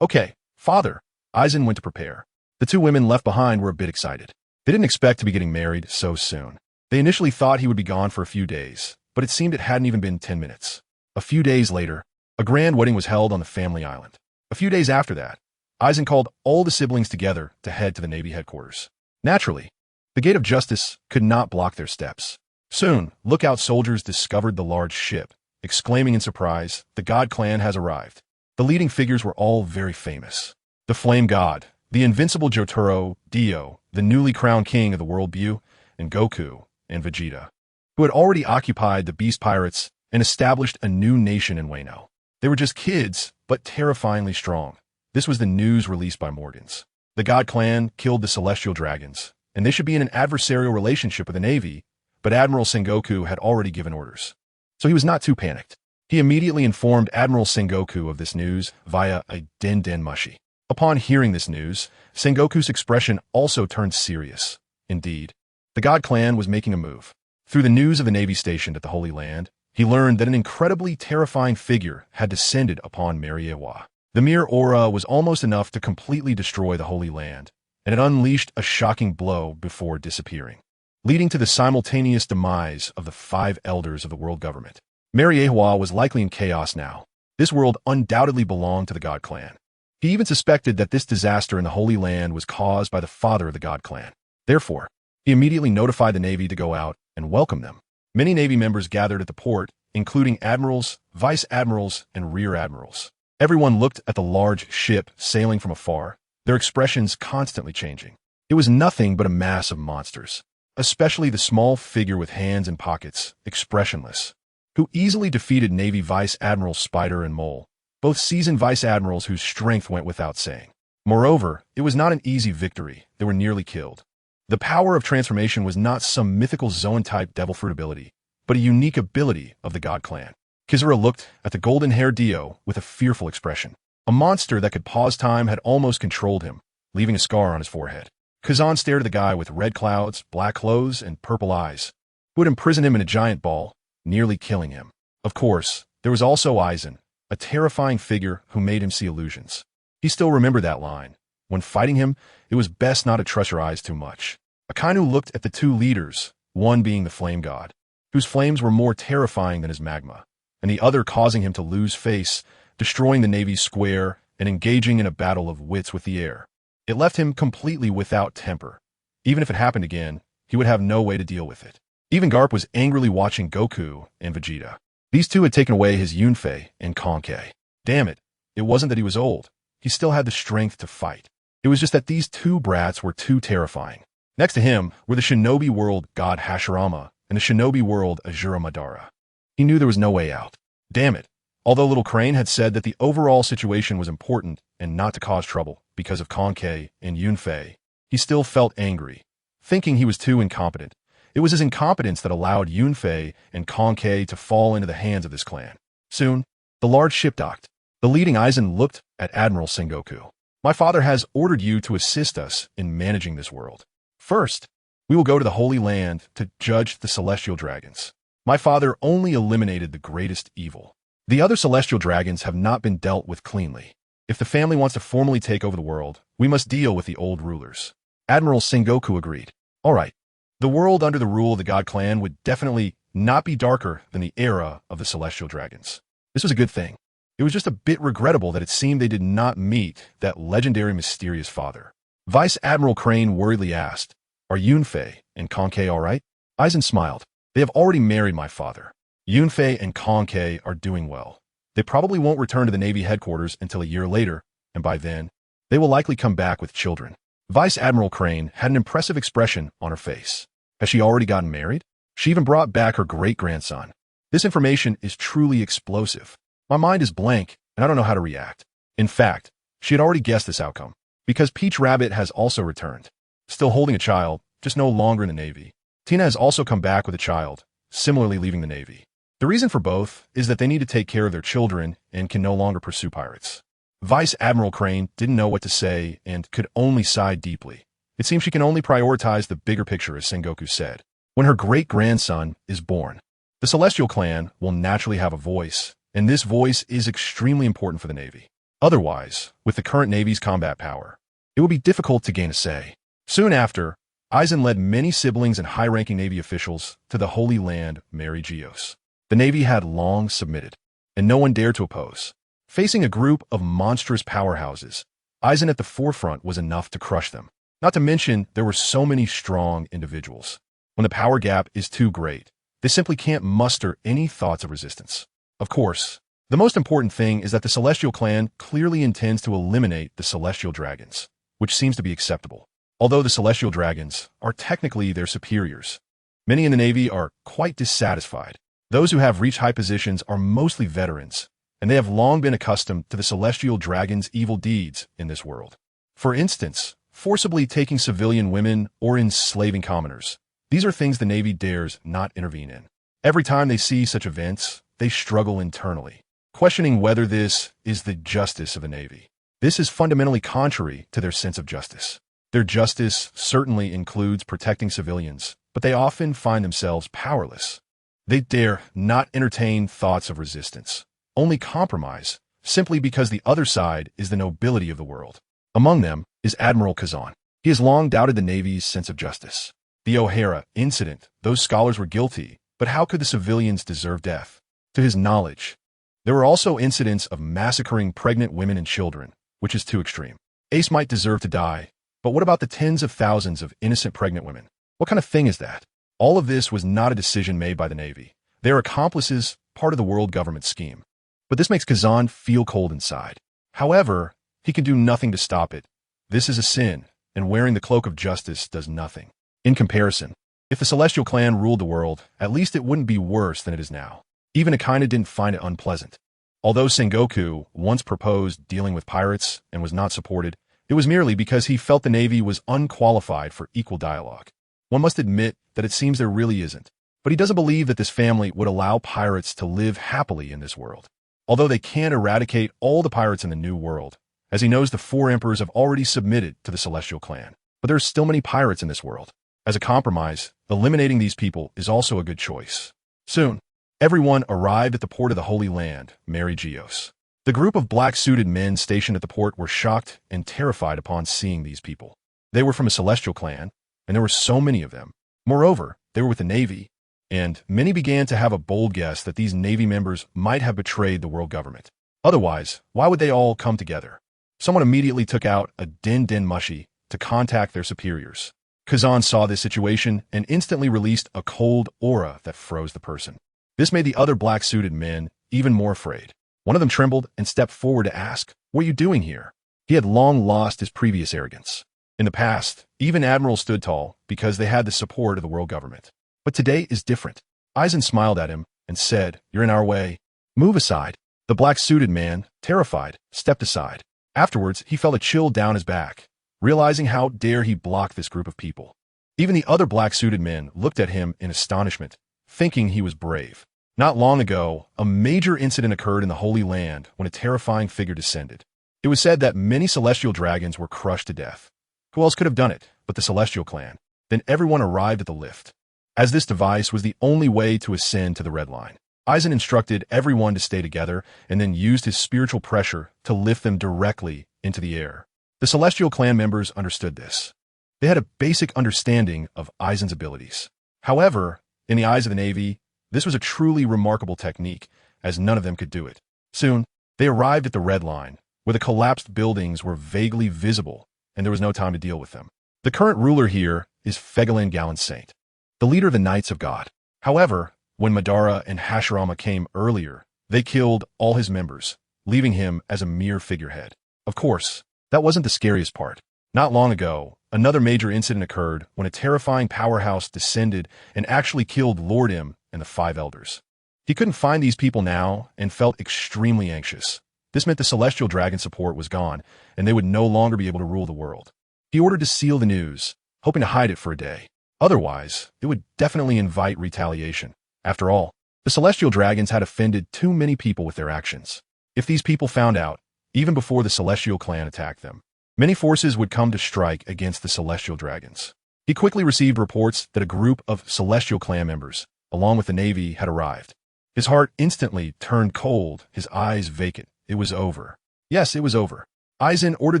"Okay, father." Eisen went to prepare. The two women left behind were a bit excited. They didn't expect to be getting married so soon. They initially thought he would be gone for a few days, but it seemed it hadn't even been 10 minutes. A few days later, a grand wedding was held on the family island. A few days after that, Eisen called all the siblings together to head to the Navy headquarters. Naturally, the gate of justice could not block their steps. Soon, lookout soldiers discovered the large ship, exclaiming in surprise, "The God clan has arrived." The leading figures were all very famous. The Flame God, the invincible Jotaro, Dio, the newly crowned king of the world Buu, and Goku, and Vegeta, who had already occupied the Beast Pirates and established a new nation in Wano. They were just kids, but terrifyingly strong. This was the news released by Morgans. The God clan killed the Celestial Dragons, and they should be in an adversarial relationship with the Navy, but Admiral Sengoku had already given orders. So he was not too panicked. He immediately informed Admiral Sengoku of this news via a den mushi. Upon hearing this news, Sengoku's expression also turned serious. Indeed, the God clan was making a move. Through the news of the Navy stationed at the Holy Land, he learned that an incredibly terrifying figure had descended upon Mariewa. The mere aura was almost enough to completely destroy the Holy Land, and it unleashed a shocking blow before disappearing, leading to the simultaneous demise of the 5 elders of the world government. Mariewa was likely in chaos now. This world undoubtedly belonged to the God clan. He even suspected that this disaster in the Holy Land was caused by the father of the God clan. Therefore, he immediately notified the Navy to go out and welcome them. Many Navy members gathered at the port, including admirals, vice admirals, and rear admirals. Everyone looked at the large ship sailing from afar, their expressions constantly changing. It was nothing but a mass of monsters, especially the small figure with hands in pockets, expressionless, who easily defeated Navy Vice Admirals Spider and Mole, both seasoned vice admirals whose strength went without saying. Moreover, it was not an easy victory. They were nearly killed. The power of transformation was not some mythical Zoan-type devil fruit ability, but a unique ability of the God clan. Kizura looked at the golden-haired Dio with a fearful expression. A monster that could pause time had almost controlled him, leaving a scar on his forehead. Kazan stared at the guy with red clouds, black clothes, and purple eyes, who had imprisoned him in a giant ball, nearly killing him. Of course, there was also Eisen, a terrifying figure who made him see illusions. He still remembered that line. When fighting him, it was best not to trust your eyes too much. Akainu looked at the two leaders, one being the Flame God, whose flames were more terrifying than his magma, and the other causing him to lose face, destroying the Navy's square and engaging in a battle of wits with the air. It left him completely without temper. Even if it happened again, he would have no way to deal with it. Even Garp was angrily watching Goku and Vegeta. These two had taken away his Yunfei and Kankei. Damn it, it wasn't that he was old. He still had the strength to fight. It was just that these two brats were too terrifying. Next to him were the Shinobi World God Hashirama and the Shinobi World Azura Madara. He knew there was no way out. Damn it. Although Little Crane had said that the overall situation was important and not to cause trouble because of Kankei and Yunfei, he still felt angry, thinking he was too incompetent. It was his incompetence that allowed Yunfei and Kankei to fall into the hands of this clan. Soon, the large ship docked. The leading Eisen looked at Admiral Sengoku. "My father has ordered you to assist us in managing this world. First, we will go to the Holy Land to judge the Celestial Dragons. My father only eliminated the greatest evil. The other Celestial Dragons have not been dealt with cleanly. If the family wants to formally take over the world, we must deal with the old rulers." Admiral Sengoku agreed. "All right. The world under the rule of the God clan would definitely not be darker than the era of the Celestial Dragons." This was a good thing. It was just a bit regrettable that it seemed they did not meet that legendary mysterious father. Vice Admiral Crane worriedly asked, "Are Yunfei and Kankei all right?" Eisen smiled. "They have already married my father. Yunfei and Kankei are doing well. They probably won't return to the Navy headquarters until a year later, and by then, they will likely come back with children." Vice Admiral Crane had an impressive expression on her face. Has she already gotten married? She even brought back her great-grandson. This information is truly explosive. My mind is blank, and I don't know how to react. In fact, she had already guessed this outcome. Because Peach Rabbit has also returned, still holding a child, just no longer in the Navy. Tina has also come back with a child, similarly leaving the Navy. The reason for both is that they need to take care of their children and can no longer pursue pirates. Vice Admiral Crane didn't know what to say and could only sigh deeply. It seems she can only prioritize the bigger picture, as Sengoku said. When her great-grandson is born, the Celestial Clan will naturally have a voice, and this voice is extremely important for the Navy. Otherwise, with the current Navy's combat power, it would be difficult to gain a say. Soon after, Aizen led many siblings and high-ranking Navy officials to the Holy Land, Mary Geos. The Navy had long submitted, and no one dared to oppose. Facing a group of monstrous powerhouses, Aizen at the forefront was enough to crush them. Not to mention, there were so many strong individuals. When the power gap is too great, they simply can't muster any thoughts of resistance. Of course, the most important thing is that the Celestial Clan clearly intends to eliminate the Celestial Dragons, which seems to be acceptable. Although the Celestial Dragons are technically their superiors, many in the Navy are quite dissatisfied. Those who have reached high positions are mostly veterans, and they have long been accustomed to the Celestial Dragons' evil deeds in this world. For instance, forcibly taking civilian women or enslaving commoners. These are things the Navy dares not intervene in. Every time they see such events, they struggle internally, questioning whether this is the justice of the Navy. This is fundamentally contrary to their sense of justice. Their justice certainly includes protecting civilians, but they often find themselves powerless. They dare not entertain thoughts of resistance, only compromise, simply because the other side is the nobility of the world. Among them is Admiral Kazan. He has long doubted the Navy's sense of justice. The O'Hara incident, those scholars were guilty, but how could the civilians deserve death? To his knowledge, there were also incidents of massacring pregnant women and children, which is too extreme. Ace might deserve to die, but what about the tens of thousands of innocent pregnant women? What kind of thing is that? All of this was not a decision made by the Navy. They are accomplices, part of the world government scheme. But this makes Kazan feel cold inside. However, he can do nothing to stop it. This is a sin, and wearing the cloak of justice does nothing. In comparison, if the Celestial Clan ruled the world, at least it wouldn't be worse than it is now. Even Akaina didn't find it unpleasant. Although Sengoku once proposed dealing with pirates and was not supported, it was merely because he felt the Navy was unqualified for equal dialogue. One must admit that it seems there really isn't. But he doesn't believe that this family would allow pirates to live happily in this world. Although they can't eradicate all the pirates in the New World, as he knows the 4 emperors have already submitted to the Celestial Clan. But there are still many pirates in this world. As a compromise, eliminating these people is also a good choice. Soon, everyone arrived at the port of the Holy Land, Mary Geos. The group of black-suited men stationed at the port were shocked and terrified upon seeing these people. They were from a Celestial Clan, and there were so many of them. Moreover, they were with the Navy, and many began to have a bold guess that these Navy members might have betrayed the world government. Otherwise, why would they all come together? Someone immediately took out a din mushi to contact their superiors. Kazan saw this situation and instantly released a cold aura that froze the person. This made the other black-suited men even more afraid. One of them trembled and stepped forward to ask, "What are you doing here?" He had long lost his previous arrogance. In the past, even admirals stood tall because they had the support of the world government. But today is different. Aizen smiled at him and said, "You're in our way. Move aside." The black-suited man, terrified, stepped aside. Afterwards, he felt a chill down his back, realizing how dare he block this group of people. Even the other black-suited men looked at him in astonishment, thinking he was brave. Not long ago, a major incident occurred in the Holy Land when a terrifying figure descended. It was said that many celestial dragons were crushed to death. Who else could have done it but the Celestial Clan? Then everyone arrived at the lift. As this device was the only way to ascend to the Red Line, Aizen instructed everyone to stay together and then used his spiritual pressure to lift them directly into the air. The Celestial Clan members understood this. They had a basic understanding of Aizen's abilities. However, in the eyes of the Navy, this was a truly remarkable technique, as none of them could do it. Soon, they arrived at the Red Line, where the collapsed buildings were vaguely visible, and there was no time to deal with them. The current ruler here is Fegalin Gallant Saint, the leader of the Knights of God. However, when Madara and Hashirama came earlier, they killed all his members, leaving him as a mere figurehead. Of course, that wasn't the scariest part. Not long ago, another major incident occurred when a terrifying powerhouse descended and actually killed Lord M and the 5 elders. He couldn't find these people now and felt extremely anxious. This meant the celestial dragon support was gone, and they would no longer be able to rule the world. He ordered to seal the news, hoping to hide it for a day. Otherwise, it would definitely invite retaliation. After all, the celestial dragons had offended too many people with their actions. If these people found out, even before the celestial clan attacked them, many forces would come to strike against the celestial dragons. He quickly received reports that a group of celestial clan members, along with the Navy, had arrived. His heart instantly turned cold, his eyes vacant. It was over. Yes, it was over. Aizen ordered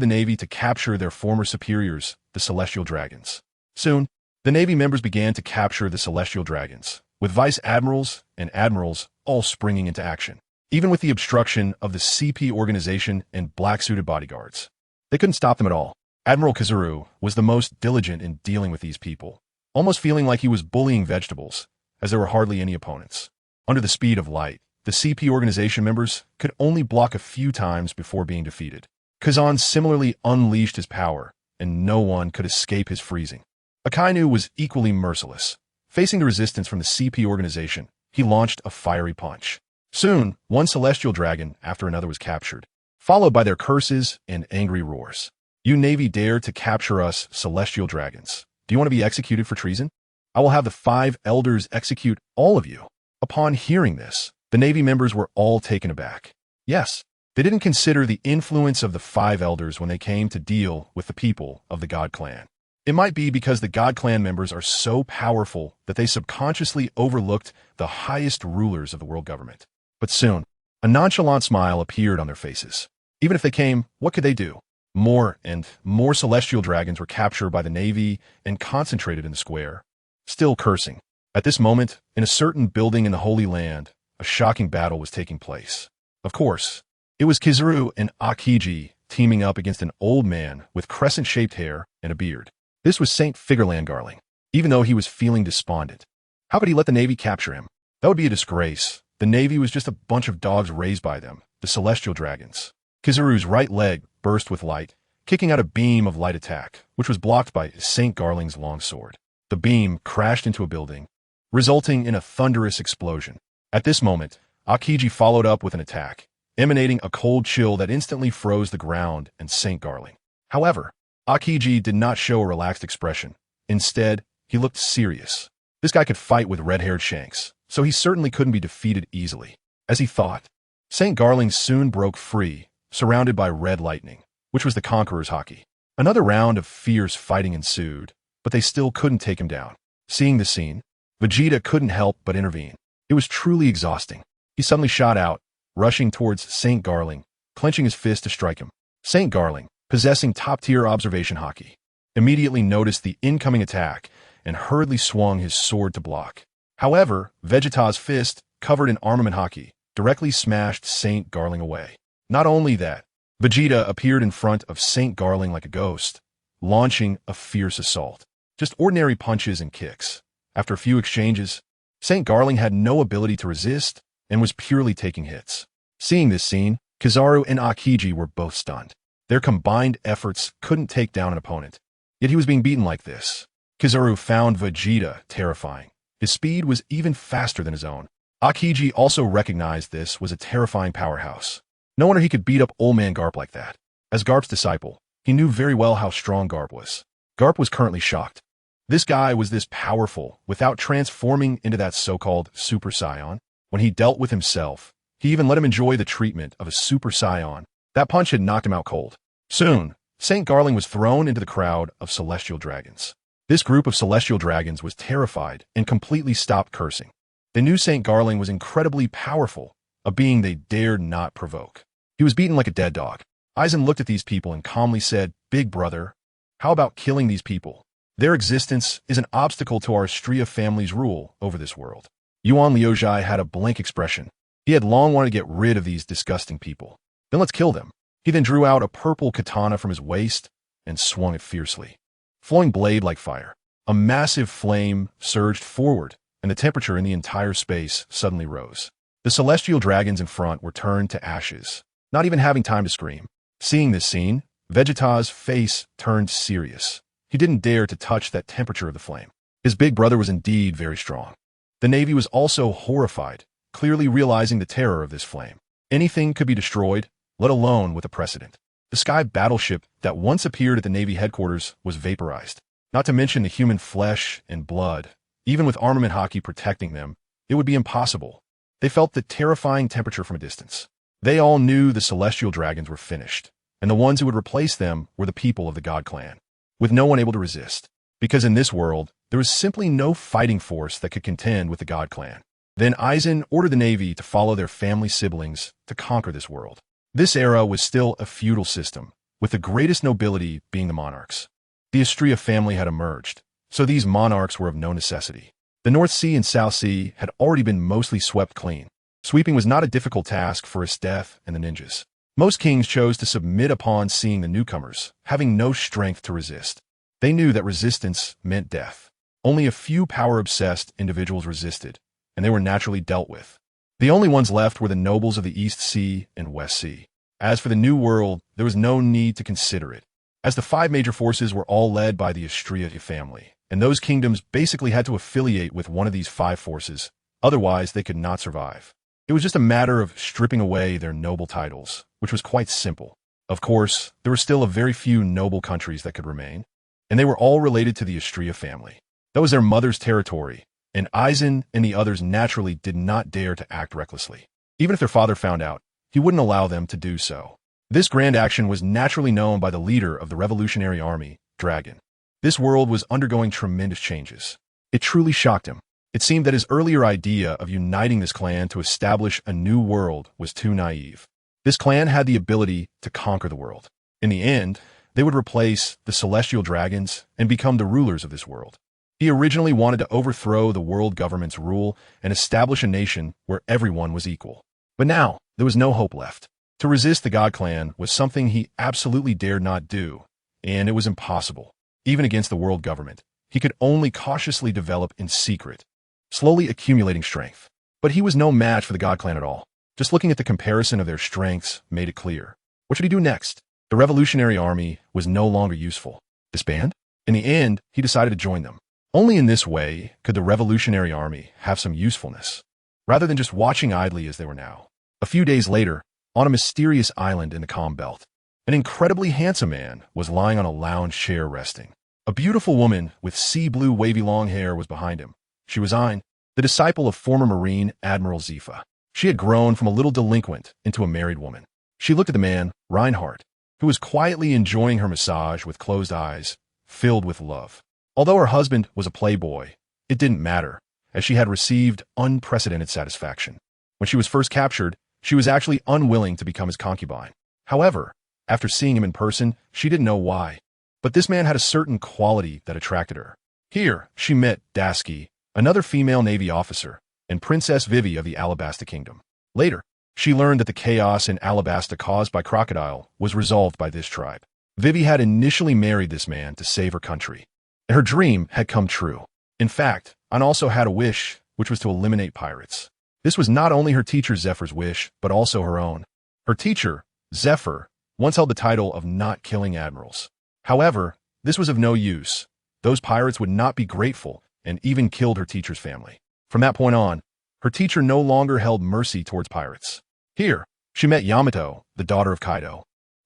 the Navy to capture their former superiors, the celestial dragons. Soon, the Navy members began to capture the celestial dragons, with vice admirals and admirals all springing into action. Even with the obstruction of the CP organization and black-suited bodyguards, they couldn't stop them at all. Admiral Kizaru was the most diligent in dealing with these people, almost feeling like he was bullying vegetables, as there were hardly any opponents. Under the speed of light, the CP organization members could only block a few times before being defeated. Kazan similarly unleashed his power, and no one could escape his freezing. Akainu was equally merciless. Facing the resistance from the CP organization, he launched a fiery punch. Soon, one celestial dragon after another was captured, followed by their curses and angry roars. "You Navy dare to capture us, celestial dragons. Do you want to be executed for treason? I will have the 5 elders execute all of you." Upon hearing this, the Navy members were all taken aback. Yes, they didn't consider the influence of the 5 elders when they came to deal with the people of the God Clan. It might be because the God Clan members are so powerful that they subconsciously overlooked the highest rulers of the world government. But soon, a nonchalant smile appeared on their faces. Even if they came, what could they do? More and more celestial dragons were captured by the Navy and concentrated in the square, still cursing. At this moment, in a certain building in the Holy Land, a shocking battle was taking place. Of course, it was Kizaru and Akiji teaming up against an old man with crescent-shaped hair and a beard. This was Saint Figurland Garling, even though he was feeling despondent. How could he let the Navy capture him? That would be a disgrace. The Navy was just a bunch of dogs raised by them, the celestial dragons. Kizaru's right leg burst with light, kicking out a beam of light attack, which was blocked by Saint Garling's long sword. The beam crashed into a building, resulting in a thunderous explosion. At this moment, Akiji followed up with an attack, emanating a cold chill that instantly froze the ground and Saint Garling. However, Akiji did not show a relaxed expression. Instead, he looked serious. This guy could fight with red-haired shanks, so he certainly couldn't be defeated easily. As he thought, Saint Garling soon broke free, surrounded by red lightning, which was the Conqueror's haki. Another round of fierce fighting ensued, but they still couldn't take him down. Seeing the scene, Vegeta couldn't help but intervene. It was truly exhausting. He suddenly shot out, rushing towards Saint Garling, clenching his fist to strike him. Saint Garling, possessing top-tier observation haki, immediately noticed the incoming attack and hurriedly swung his sword to block. However, Vegeta's fist, covered in armament haki, directly smashed Saint Garling away. Not only that, Vegeta appeared in front of Saint Garling like a ghost, launching a fierce assault. Just ordinary punches and kicks. After a few exchanges, Saint Garling had no ability to resist and was purely taking hits. Seeing this scene, Kizaru and Akiji were both stunned. Their combined efforts couldn't take down an opponent, yet he was being beaten like this. Kizaru found Vegeta terrifying. His speed was even faster than his own. Akiji also recognized this was a terrifying powerhouse. No wonder he could beat up old man Garp like that. As Garp's disciple, he knew very well how strong Garp was. Garp was currently shocked. This guy was this powerful without transforming into that so-called Super Saiyan. When he dealt with himself, he even let him enjoy the treatment of a Super Saiyan. That punch had knocked him out cold. Soon, Saint Garling was thrown into the crowd of celestial dragons. This group of celestial dragons was terrified and completely stopped cursing. They knew Saint Garling was incredibly powerful, a being they dared not provoke. He was beaten like a dead dog. Aizen looked at these people and calmly said, "Big brother, how about killing these people? Their existence is an obstacle to our Stria family's rule over this world." Yuan Liuzhai had a blank expression. He had long wanted to get rid of these disgusting people. "Then let's kill them." He then drew out a purple katana from his waist and swung it fiercely, flowing blade like fire. A massive flame surged forward, and the temperature in the entire space suddenly rose. The celestial dragons in front were turned to ashes, not even having time to scream. Seeing this scene, Vegeta's face turned serious. He didn't dare to touch that temperature of the flame. His big brother was indeed very strong. The Navy was also horrified, clearly realizing the terror of this flame. Anything could be destroyed, let alone with a precedent. The sky battleship that once appeared at the Navy headquarters was vaporized. Not to mention the human flesh and blood. Even with armament hockey protecting them, it would be impossible. They felt the terrifying temperature from a distance. They all knew the celestial dragons were finished, and the ones who would replace them were the people of the God Clan, with no one able to resist. Because in this world, there was simply no fighting force that could contend with the God Clan. Then Aizen ordered the Navy to follow their family siblings to conquer this world. This era was still a feudal system, with the greatest nobility being the monarchs. The Astria family had emerged, so these monarchs were of no necessity. The North Sea and South Sea had already been mostly swept clean. Sweeping was not a difficult task for Esteth and the ninjas. Most kings chose to submit upon seeing the newcomers, having no strength to resist. They knew that resistance meant death. Only a few power-obsessed individuals resisted, and they were naturally dealt with. The only ones left were the nobles of the East Sea and West Sea. As for the New World, there was no need to consider it, as the 5 major forces were all led by the Astria family, and those kingdoms basically had to affiliate with one of these 5 forces, otherwise they could not survive. It was just a matter of stripping away their noble titles, which was quite simple. Of course, there were still a very few noble countries that could remain, and they were all related to the Astria family. That was their mother's territory, and Aizen and the others naturally did not dare to act recklessly. Even if their father found out, he wouldn't allow them to do so. This grand action was naturally known by the leader of the Revolutionary Army, Dragon. This world was undergoing tremendous changes. It truly shocked him. It seemed that his earlier idea of uniting this clan to establish a new world was too naive. This clan had the ability to conquer the world. In the end, they would replace the celestial dragons and become the rulers of this world. He originally wanted to overthrow the world government's rule and establish a nation where everyone was equal. But now, there was no hope left. To resist the God Clan was something he absolutely dared not do, and it was impossible. Even against the world government, he could only cautiously develop in secret, slowly accumulating strength. But he was no match for the God Clan at all. Just looking at the comparison of their strengths made it clear. What should he do next? The Revolutionary Army was no longer useful. Disband? In the end, he decided to join them. Only in this way could the Revolutionary Army have some usefulness, rather than just watching idly as they were now. A few days later, on a mysterious island in the calm belt, an incredibly handsome man was lying on a lounge chair resting. A beautiful woman with sea blue wavy long hair was behind him. She was Ein, the disciple of former Marine Admiral Zifa. She had grown from a little delinquent into a married woman. She looked at the man, Reinhardt, who was quietly enjoying her massage with closed eyes, filled with love. Although her husband was a playboy, it didn't matter, as she had received unprecedented satisfaction. When she was first captured, she was actually unwilling to become his concubine. However, after seeing him in person, she didn't know why. But this man had a certain quality that attracted her. Here, she met Dasky, another female Navy officer, and Princess Vivi of the Alabasta Kingdom. Later, she learned that the chaos in Alabasta caused by Crocodile was resolved by this tribe. Vivi had initially married this man to save her country, and her dream had come true. In fact, An also had a wish, which was to eliminate pirates. This was not only her teacher Zephyr's wish, but also her own. Her teacher, Zephyr, once held the title of not killing admirals. However, this was of no use. Those pirates would not be grateful and even killed her teacher's family. From that point on, her teacher no longer held mercy towards pirates. Here, she met Yamato, the daughter of Kaido,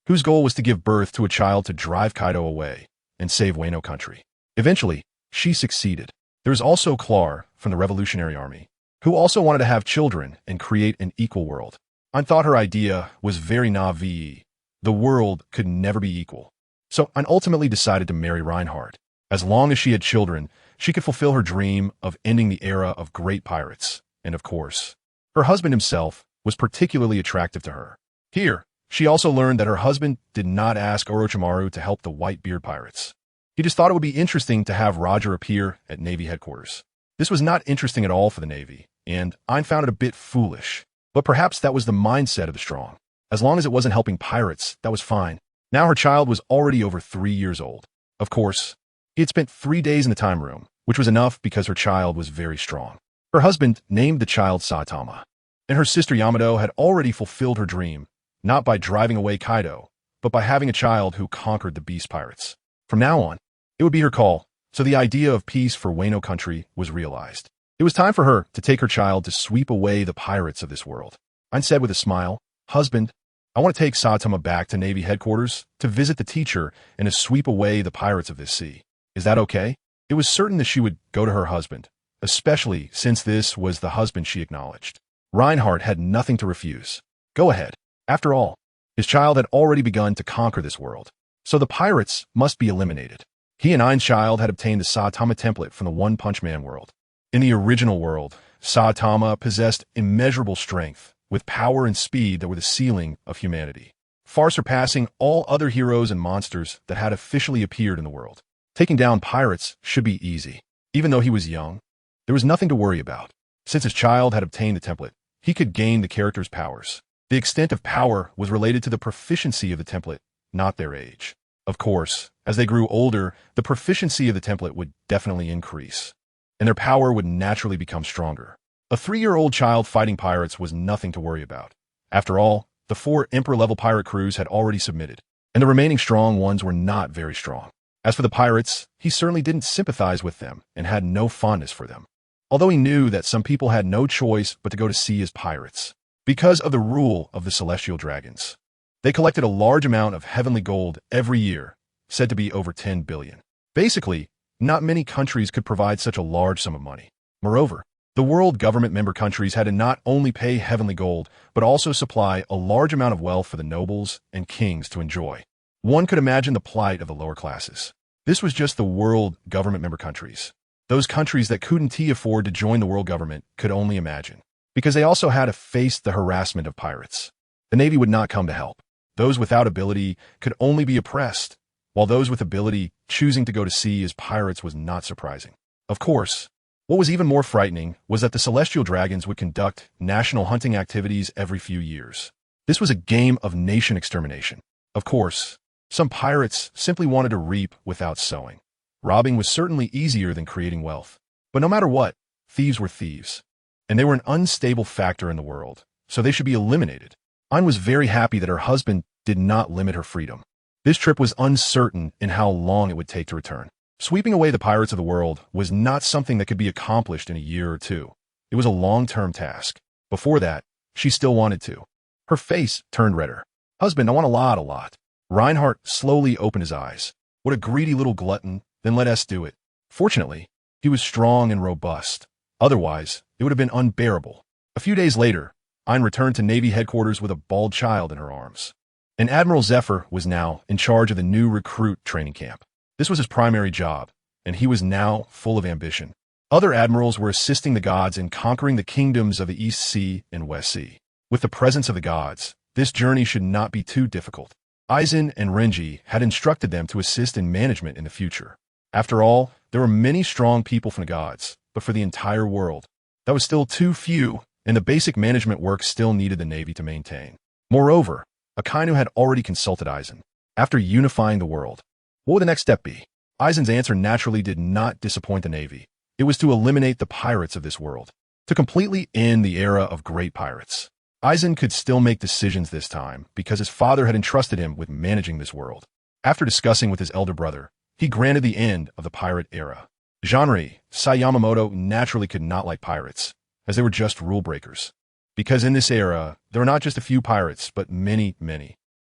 whose goal was to give birth to a child to drive Kaido away and save Wano country. Eventually, she succeeded. There was also Clar from the Revolutionary Army, who also wanted to have children and create an equal world. I thought her idea was very naive. The world could never be equal. So I ultimately decided to marry Reinhardt. As long as she had children, she could fulfill her dream of ending the era of great pirates. And of course, her husband himself was particularly attractive to her. Here, she also learned that her husband did not ask Orochimaru to help the Whitebeard pirates. He just thought it would be interesting to have Roger appear at Navy headquarters. This was not interesting at all for the Navy, and I found it a bit foolish. But perhaps that was the mindset of the strong. As long as it wasn't helping pirates, that was fine. Now her child was already over 3 years old. Of course, he had spent 3 days in the time room, which was enough because her child was very strong. Her husband named the child Saitama, and her sister Yamato had already fulfilled her dream, not by driving away Kaido, but by having a child who conquered the beast pirates. From now on, it would be her call, so the idea of peace for Wano country was realized. It was time for her to take her child to sweep away the pirates of this world. I said with a smile, "Husband, I want to take Saitama back to Navy headquarters to visit the teacher and to sweep away the pirates of this sea. Is that okay? It was certain that she would go to her husband, especially since this was the husband she acknowledged. Reinhardt had nothing to refuse. Go ahead. After all, his child had already begun to conquer this world, so the pirates must be eliminated. He and Ein's child had obtained the Saitama template from the One Punch Man world. In the original world, Saitama possessed immeasurable strength, with power and speed that were the ceiling of humanity, far surpassing all other heroes and monsters that had officially appeared in the world. Taking down pirates should be easy. Even though he was young, there was nothing to worry about. Since his child had obtained the template, he could gain the character's powers. The extent of power was related to the proficiency of the template, not their age. Of course, as they grew older, the proficiency of the template would definitely increase, and their power would naturally become stronger. A 3-year-old child fighting pirates was nothing to worry about. After all, the 4 Emperor-level pirate crews had already submitted, and the remaining strong ones were not very strong. As for the pirates, he certainly didn't sympathize with them and had no fondness for them, although he knew that some people had no choice but to go to sea as pirates, because of the rule of the celestial dragons. They collected a large amount of heavenly gold every year, said to be over 10 billion. Basically, not many countries could provide such a large sum of money. Moreover, the world government member countries had to not only pay heavenly gold, but also supply a large amount of wealth for the nobles and kings to enjoy. One could imagine the plight of the lower classes. This was just the world government member countries. Those countries that couldn't afford to join the world government could only imagine, because they also had to face the harassment of pirates. The Navy would not come to help. Those without ability could only be oppressed, while those with ability choosing to go to sea as pirates was not surprising. Of course, what was even more frightening was that the celestial dragons would conduct national hunting activities every few years. This was a game of nation extermination. Of course, some pirates simply wanted to reap without sowing. Robbing was certainly easier than creating wealth. But no matter what, thieves were thieves. And they were an unstable factor in the world, so they should be eliminated. Ein was very happy that her husband did not limit her freedom. This trip was uncertain in how long it would take to return. Sweeping away the pirates of the world was not something that could be accomplished in a year or two. It was a long-term task. Before that, she still wanted to. Her face turned redder. Husband, I want a lot. Reinhardt slowly opened his eyes. What a greedy little glutton, then let us do it. Fortunately, he was strong and robust. Otherwise, it would have been unbearable. A few days later, Ein returned to Navy headquarters with a bald child in her arms. And Admiral Zephyr was now in charge of the new recruit training camp. This was his primary job, and he was now full of ambition. Other admirals were assisting the gods in conquering the kingdoms of the East Sea and West Sea. With the presence of the gods, this journey should not be too difficult. Aizen and Renji had instructed them to assist in management in the future. After all, there were many strong people from the gods, but for the entire world, that was still too few, and the basic management work still needed the Navy to maintain. Moreover, Akainu had already consulted Aizen. After unifying the world, what would the next step be? Aizen's answer naturally did not disappoint the Navy. It was to eliminate the pirates of this world, to completely end the era of great pirates. Aizen could still make decisions this time because his father had entrusted him with managing this world. After discussing with his elder brother, he granted the end of the pirate era. Jeanri, Sai Yamamoto naturally could not like pirates, as they were just rule breakers. Because in this era, there were not just a few pirates, but many,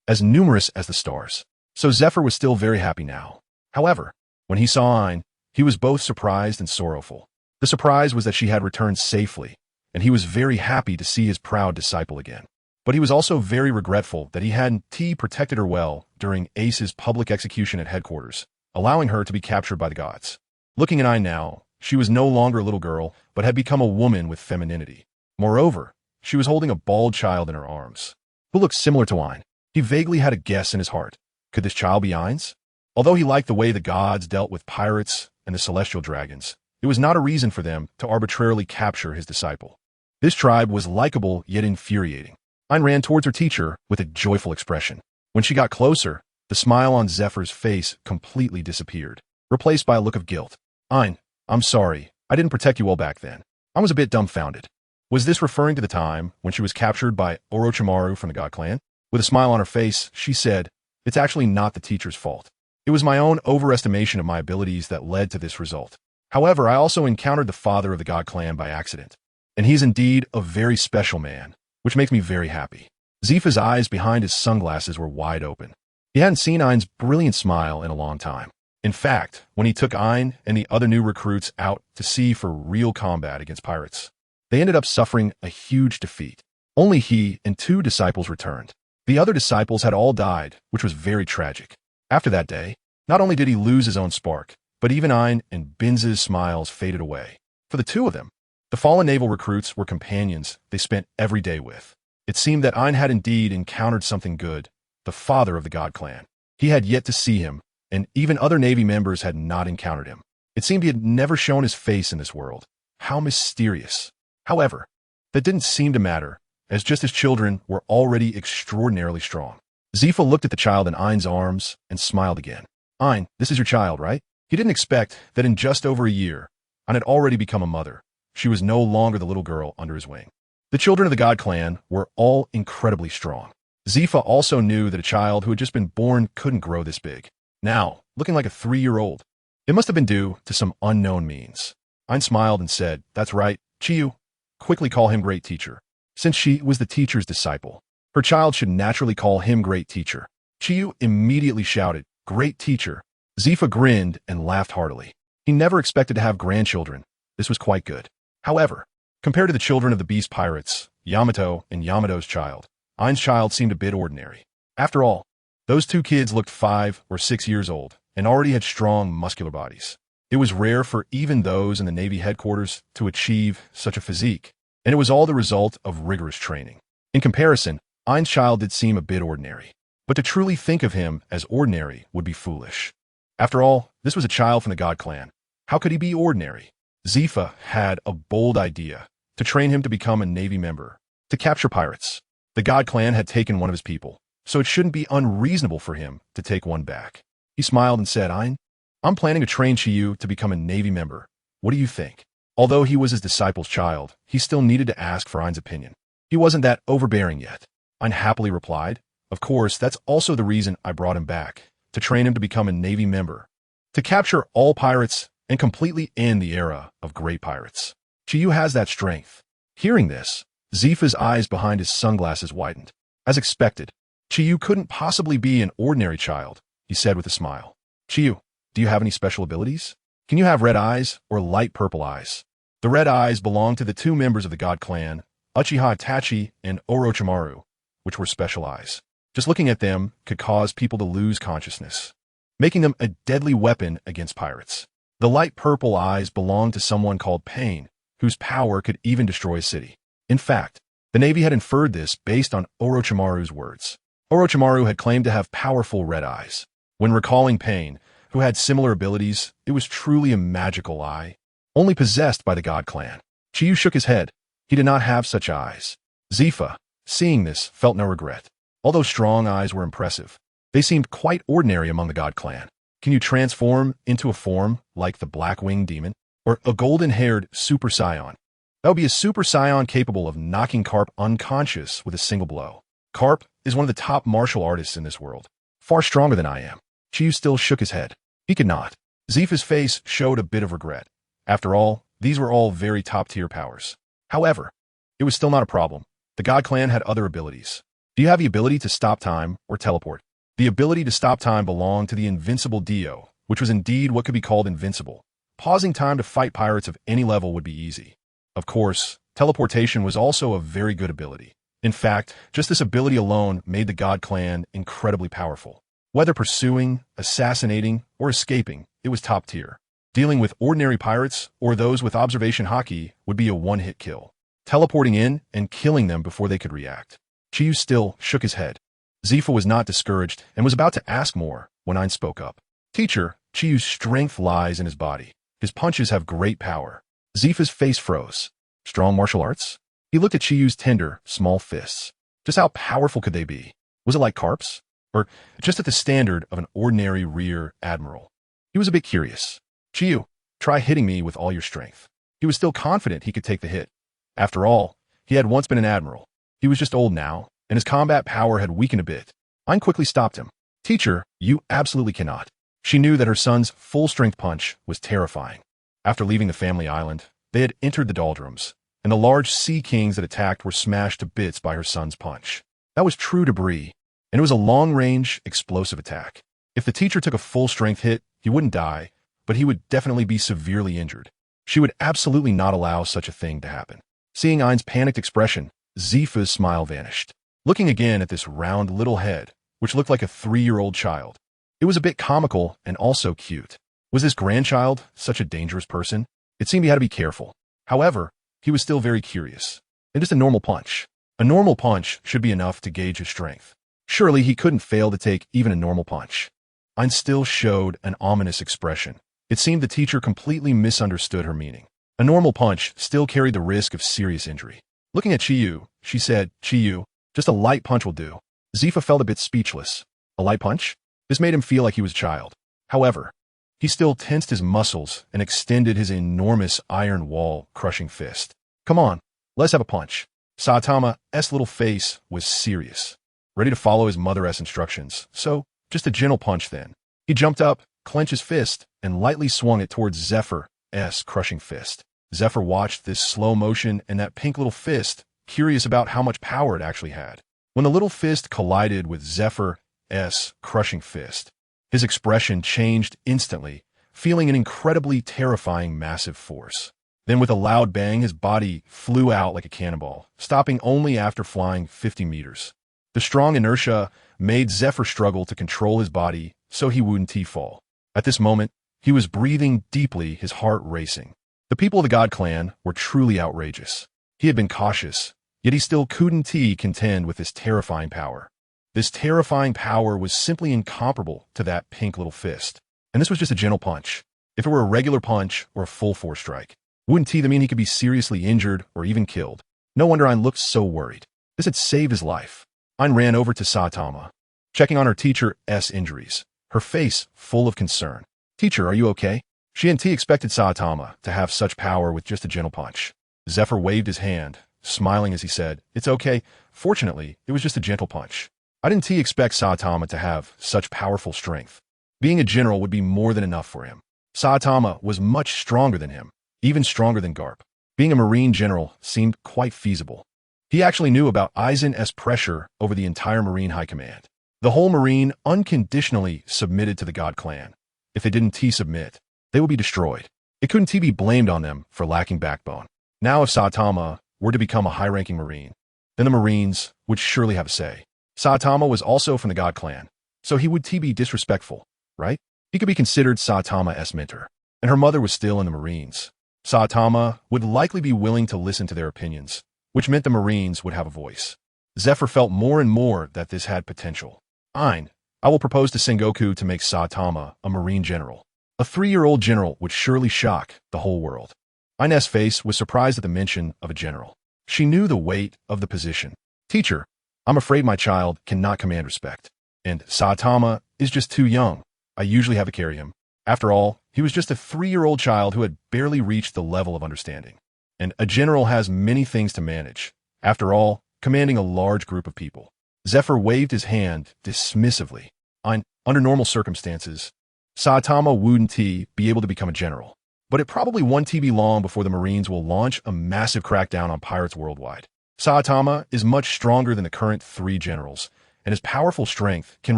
as numerous as the stars. So Zephyr was still very happy now. However, when he saw Ein, he was both surprised and sorrowful. The surprise was that she had returned safely, and he was very happy to see his proud disciple again. But he was also very regretful that he hadn't protected her well during Ace's public execution at headquarters, allowing her to be captured by the gods. Looking at Ein now, she was no longer a little girl, but had become a woman with femininity. Moreover, she was holding a bald child in her arms, who looked similar to Ein. He vaguely had a guess in his heart. Could this child be Ein's? Although he liked the way the gods dealt with pirates and the celestial dragons, it was not a reason for them to arbitrarily capture his disciple. This tribe was likable yet infuriating. Ein ran towards her teacher with a joyful expression. When she got closer, the smile on Zephyr's face completely disappeared, replaced by a look of guilt. Ein, I'm sorry, I didn't protect you well back then. I was a bit dumbfounded. Was this referring to the time when she was captured by Orochimaru from the God Clan? With a smile on her face, she said, "It's actually not the teacher's fault. It was my own overestimation of my abilities that led to this result. However, I also encountered the father of the God Clan by accident, and he's indeed a very special man, which makes me very happy." Zifa's eyes behind his sunglasses were wide open. He hadn't seen Ein's brilliant smile in a long time. In fact, when he took Ein and the other new recruits out to sea for real combat against pirates, they ended up suffering a huge defeat. Only he and 2 disciples returned. The other disciples had all died, which was very tragic. After that day, not only did he lose his own spark, but even Ein and Binz's smiles faded away. For the 2 of them, the fallen naval recruits were companions they spent every day with. It seemed that Ein had indeed encountered something good, the father of the God Clan. He had yet to see him, and even other Navy members had not encountered him. It seemed he had never shown his face in this world. How mysterious. However, that didn't seem to matter, as just his children were already extraordinarily strong. Zifa looked at the child in Ein's arms and smiled again. Ein, this is your child, right? He didn't expect that in just over a year, Ein had already become a mother. She was no longer the little girl under his wing. The children of the God Clan were all incredibly strong. Zifa also knew that a child who had just been born couldn't grow this big. Now, looking like a 3-year-old. It must have been due to some unknown means. Ein smiled and said, "That's right, Chiyu. Quickly call him Great Teacher." Since she was the teacher's disciple, her child should naturally call him Great Teacher. Chiyu immediately shouted, "Great Teacher." Zifa grinned and laughed heartily. He never expected to have grandchildren. This was quite good. However, compared to the children of the beast pirates, Yamato and Yamato's child, Ein's child seemed a bit ordinary. After all, those 2 kids looked 5 or 6 years old and already had strong, muscular bodies. It was rare for even those in the Navy headquarters to achieve such a physique, and it was all the result of rigorous training. In comparison, Ein's child did seem a bit ordinary, but to truly think of him as ordinary would be foolish. After all, this was a child from the God Clan. How could he be ordinary? Zifa had a bold idea to train him to become a Navy member, to capture pirates. The God Clan had taken one of his people, so it shouldn't be unreasonable for him to take one back. He smiled and said, "Ein, I'm planning to train Chiyu to become a Navy member. What do you think?" Although he was his disciple's child, he still needed to ask for Ein's opinion. He wasn't that overbearing yet. Ein happily replied, "Of course, that's also the reason I brought him back, to train him to become a Navy member, to capture all pirates and completely end the era of great pirates. Chiyu has that strength." Hearing this, Zifa's eyes behind his sunglasses widened. As expected, Chiyu couldn't possibly be an ordinary child, he said with a smile. "Chiyu, do you have any special abilities? Can you have red eyes or light purple eyes?" The red eyes belonged to the 2 members of the God Clan, Uchiha Itachi and Orochimaru, which were special eyes. Just looking at them could cause people to lose consciousness, making them a deadly weapon against pirates. The light purple eyes belonged to someone called Pain, whose power could even destroy a city. In fact, the Navy had inferred this based on Orochimaru's words. Orochimaru had claimed to have powerful red eyes. When recalling Pain, who had similar abilities, it was truly a magical eye, only possessed by the God Clan. Chiyu shook his head. He did not have such eyes. Zifa, seeing this, felt no regret. Although strong eyes were impressive, they seemed quite ordinary among the God Clan. Can you transform into a form like the Black-Winged Demon? Or a golden-haired Super Saiyan? That would be a Super Saiyan capable of knocking Carp unconscious with a single blow. Carp is one of the top martial artists in this world, far stronger than I am. Chiyu still shook his head. He could not. Zifa's face showed a bit of regret. After all, these were all very top-tier powers. However, it was still not a problem. The God Clan had other abilities. Do you have the ability to stop time or teleport? The ability to stop time belonged to the invincible Dio, which was indeed what could be called invincible. Pausing time to fight pirates of any level would be easy. Of course, teleportation was also a very good ability. In fact, just this ability alone made the God Clan incredibly powerful. Whether pursuing, assassinating, or escaping, it was top tier. Dealing with ordinary pirates or those with observation haki would be a one-hit kill, teleporting in and killing them before they could react. Chiyu still shook his head. Zifa was not discouraged and was about to ask more when Ein spoke up. "Teacher, Chiyu's strength lies in his body. His punches have great power." Zifa's face froze. Strong martial arts? He looked at Chiyu's tender, small fists. Just how powerful could they be? Was it like Carp's? Or just at the standard of an ordinary rear admiral? He was a bit curious. "Chiyu, try hitting me with all your strength." He was still confident he could take the hit. After all, he had once been an admiral. He was just old now, and his combat power had weakened a bit. Ein quickly stopped him. "Teacher, you absolutely cannot." She knew that her son's full-strength punch was terrifying. After leaving the family island, they had entered the doldrums, and the large sea kings that attacked were smashed to bits by her son's punch. That was true debris, and it was a long-range, explosive attack. If the teacher took a full-strength hit, he wouldn't die, but he would definitely be severely injured. She would absolutely not allow such a thing to happen. Seeing Ein's panicked expression, Zifa's smile vanished. Looking again at this round little head, which looked like a 3-year-old child, it was a bit comical and also cute. Was this grandchild such a dangerous person? It seemed he had to be careful. However, he was still very curious. And just a normal punch. A normal punch should be enough to gauge his strength. Surely he couldn't fail to take even a normal punch. Ein still showed an ominous expression. It seemed the teacher completely misunderstood her meaning. A normal punch still carried the risk of serious injury. Looking at Chiyu, she said, "Chiyu, just a light punch will do." Zifa felt a bit speechless. A light punch? This made him feel like he was a child. However, he still tensed his muscles and extended his enormous iron wall-crushing fist. "Come on, let's have a punch." Saitama's little face was serious, ready to follow his mother's instructions. So, just a gentle punch then. He jumped up, clenched his fist, and lightly swung it towards Zephyr's crushing fist. Zephyr watched this slow motion and that pink little fist, curious about how much power it actually had. When the little fist collided with Zephyr's crushing fist, his expression changed instantly, feeling an incredibly terrifying massive force. Then with a loud bang, his body flew out like a cannonball, stopping only after flying 50 meters. The strong inertia made Zephyr struggle to control his body so he wouldn't fall. At this moment, he was breathing deeply, his heart racing. The people of the God Clan were truly outrageous. He had been cautious, yet he still couldn't contend with this terrifying power. This terrifying power was simply incomparable to that pink little fist. And this was just a gentle punch. If it were a regular punch or a full-force strike, wouldn't that mean he could be seriously injured or even killed? No wonder Ein looked so worried. This had saved his life. Ein ran over to Saitama, checking on her teacher's injuries, her face full of concern. "Teacher, are you okay?" She hadn't expected Saitama to have such power with just a gentle punch. Zephyr waved his hand, smiling as he said, "It's okay. Fortunately, it was just a gentle punch. I didn't expect Saitama to have such powerful strength. Being a general would be more than enough for him." Saitama was much stronger than him, even stronger than Garp. Being a Marine general seemed quite feasible. He actually knew about Aizen's pressure over the entire Marine High Command. The whole Marine unconditionally submitted to the God Clan. If they didn't submit, they would be destroyed. It couldn't be blamed on them for lacking backbone. Now if Saitama were to become a high-ranking Marine, then the Marines would surely have a say. Saitama was also from the God Clan, so he would be disrespectful, right? He could be considered Saitama's mentor, and her mother was still in the Marines. Saitama would likely be willing to listen to their opinions, which meant the Marines would have a voice. Zephyr felt more and more that this had potential. "Ein, I will propose to Sengoku to make Saitama a Marine general." A 3-year-old general would surely shock the whole world. Ein's face was surprised at the mention of a general. She knew the weight of the position. "Teacher, I'm afraid my child cannot command respect. And Saitama is just too young. I usually have to carry him. After all, he was just a 3-year-old child who had barely reached the level of understanding. And a general has many things to manage. After all, commanding a large group of people." Zephyr waved his hand dismissively. Under normal circumstances, Saitama wouldn't be able to become a general. But it probably won't be long before the Marines will launch a massive crackdown on pirates worldwide. Saitama is much stronger than the current 3 generals, and his powerful strength can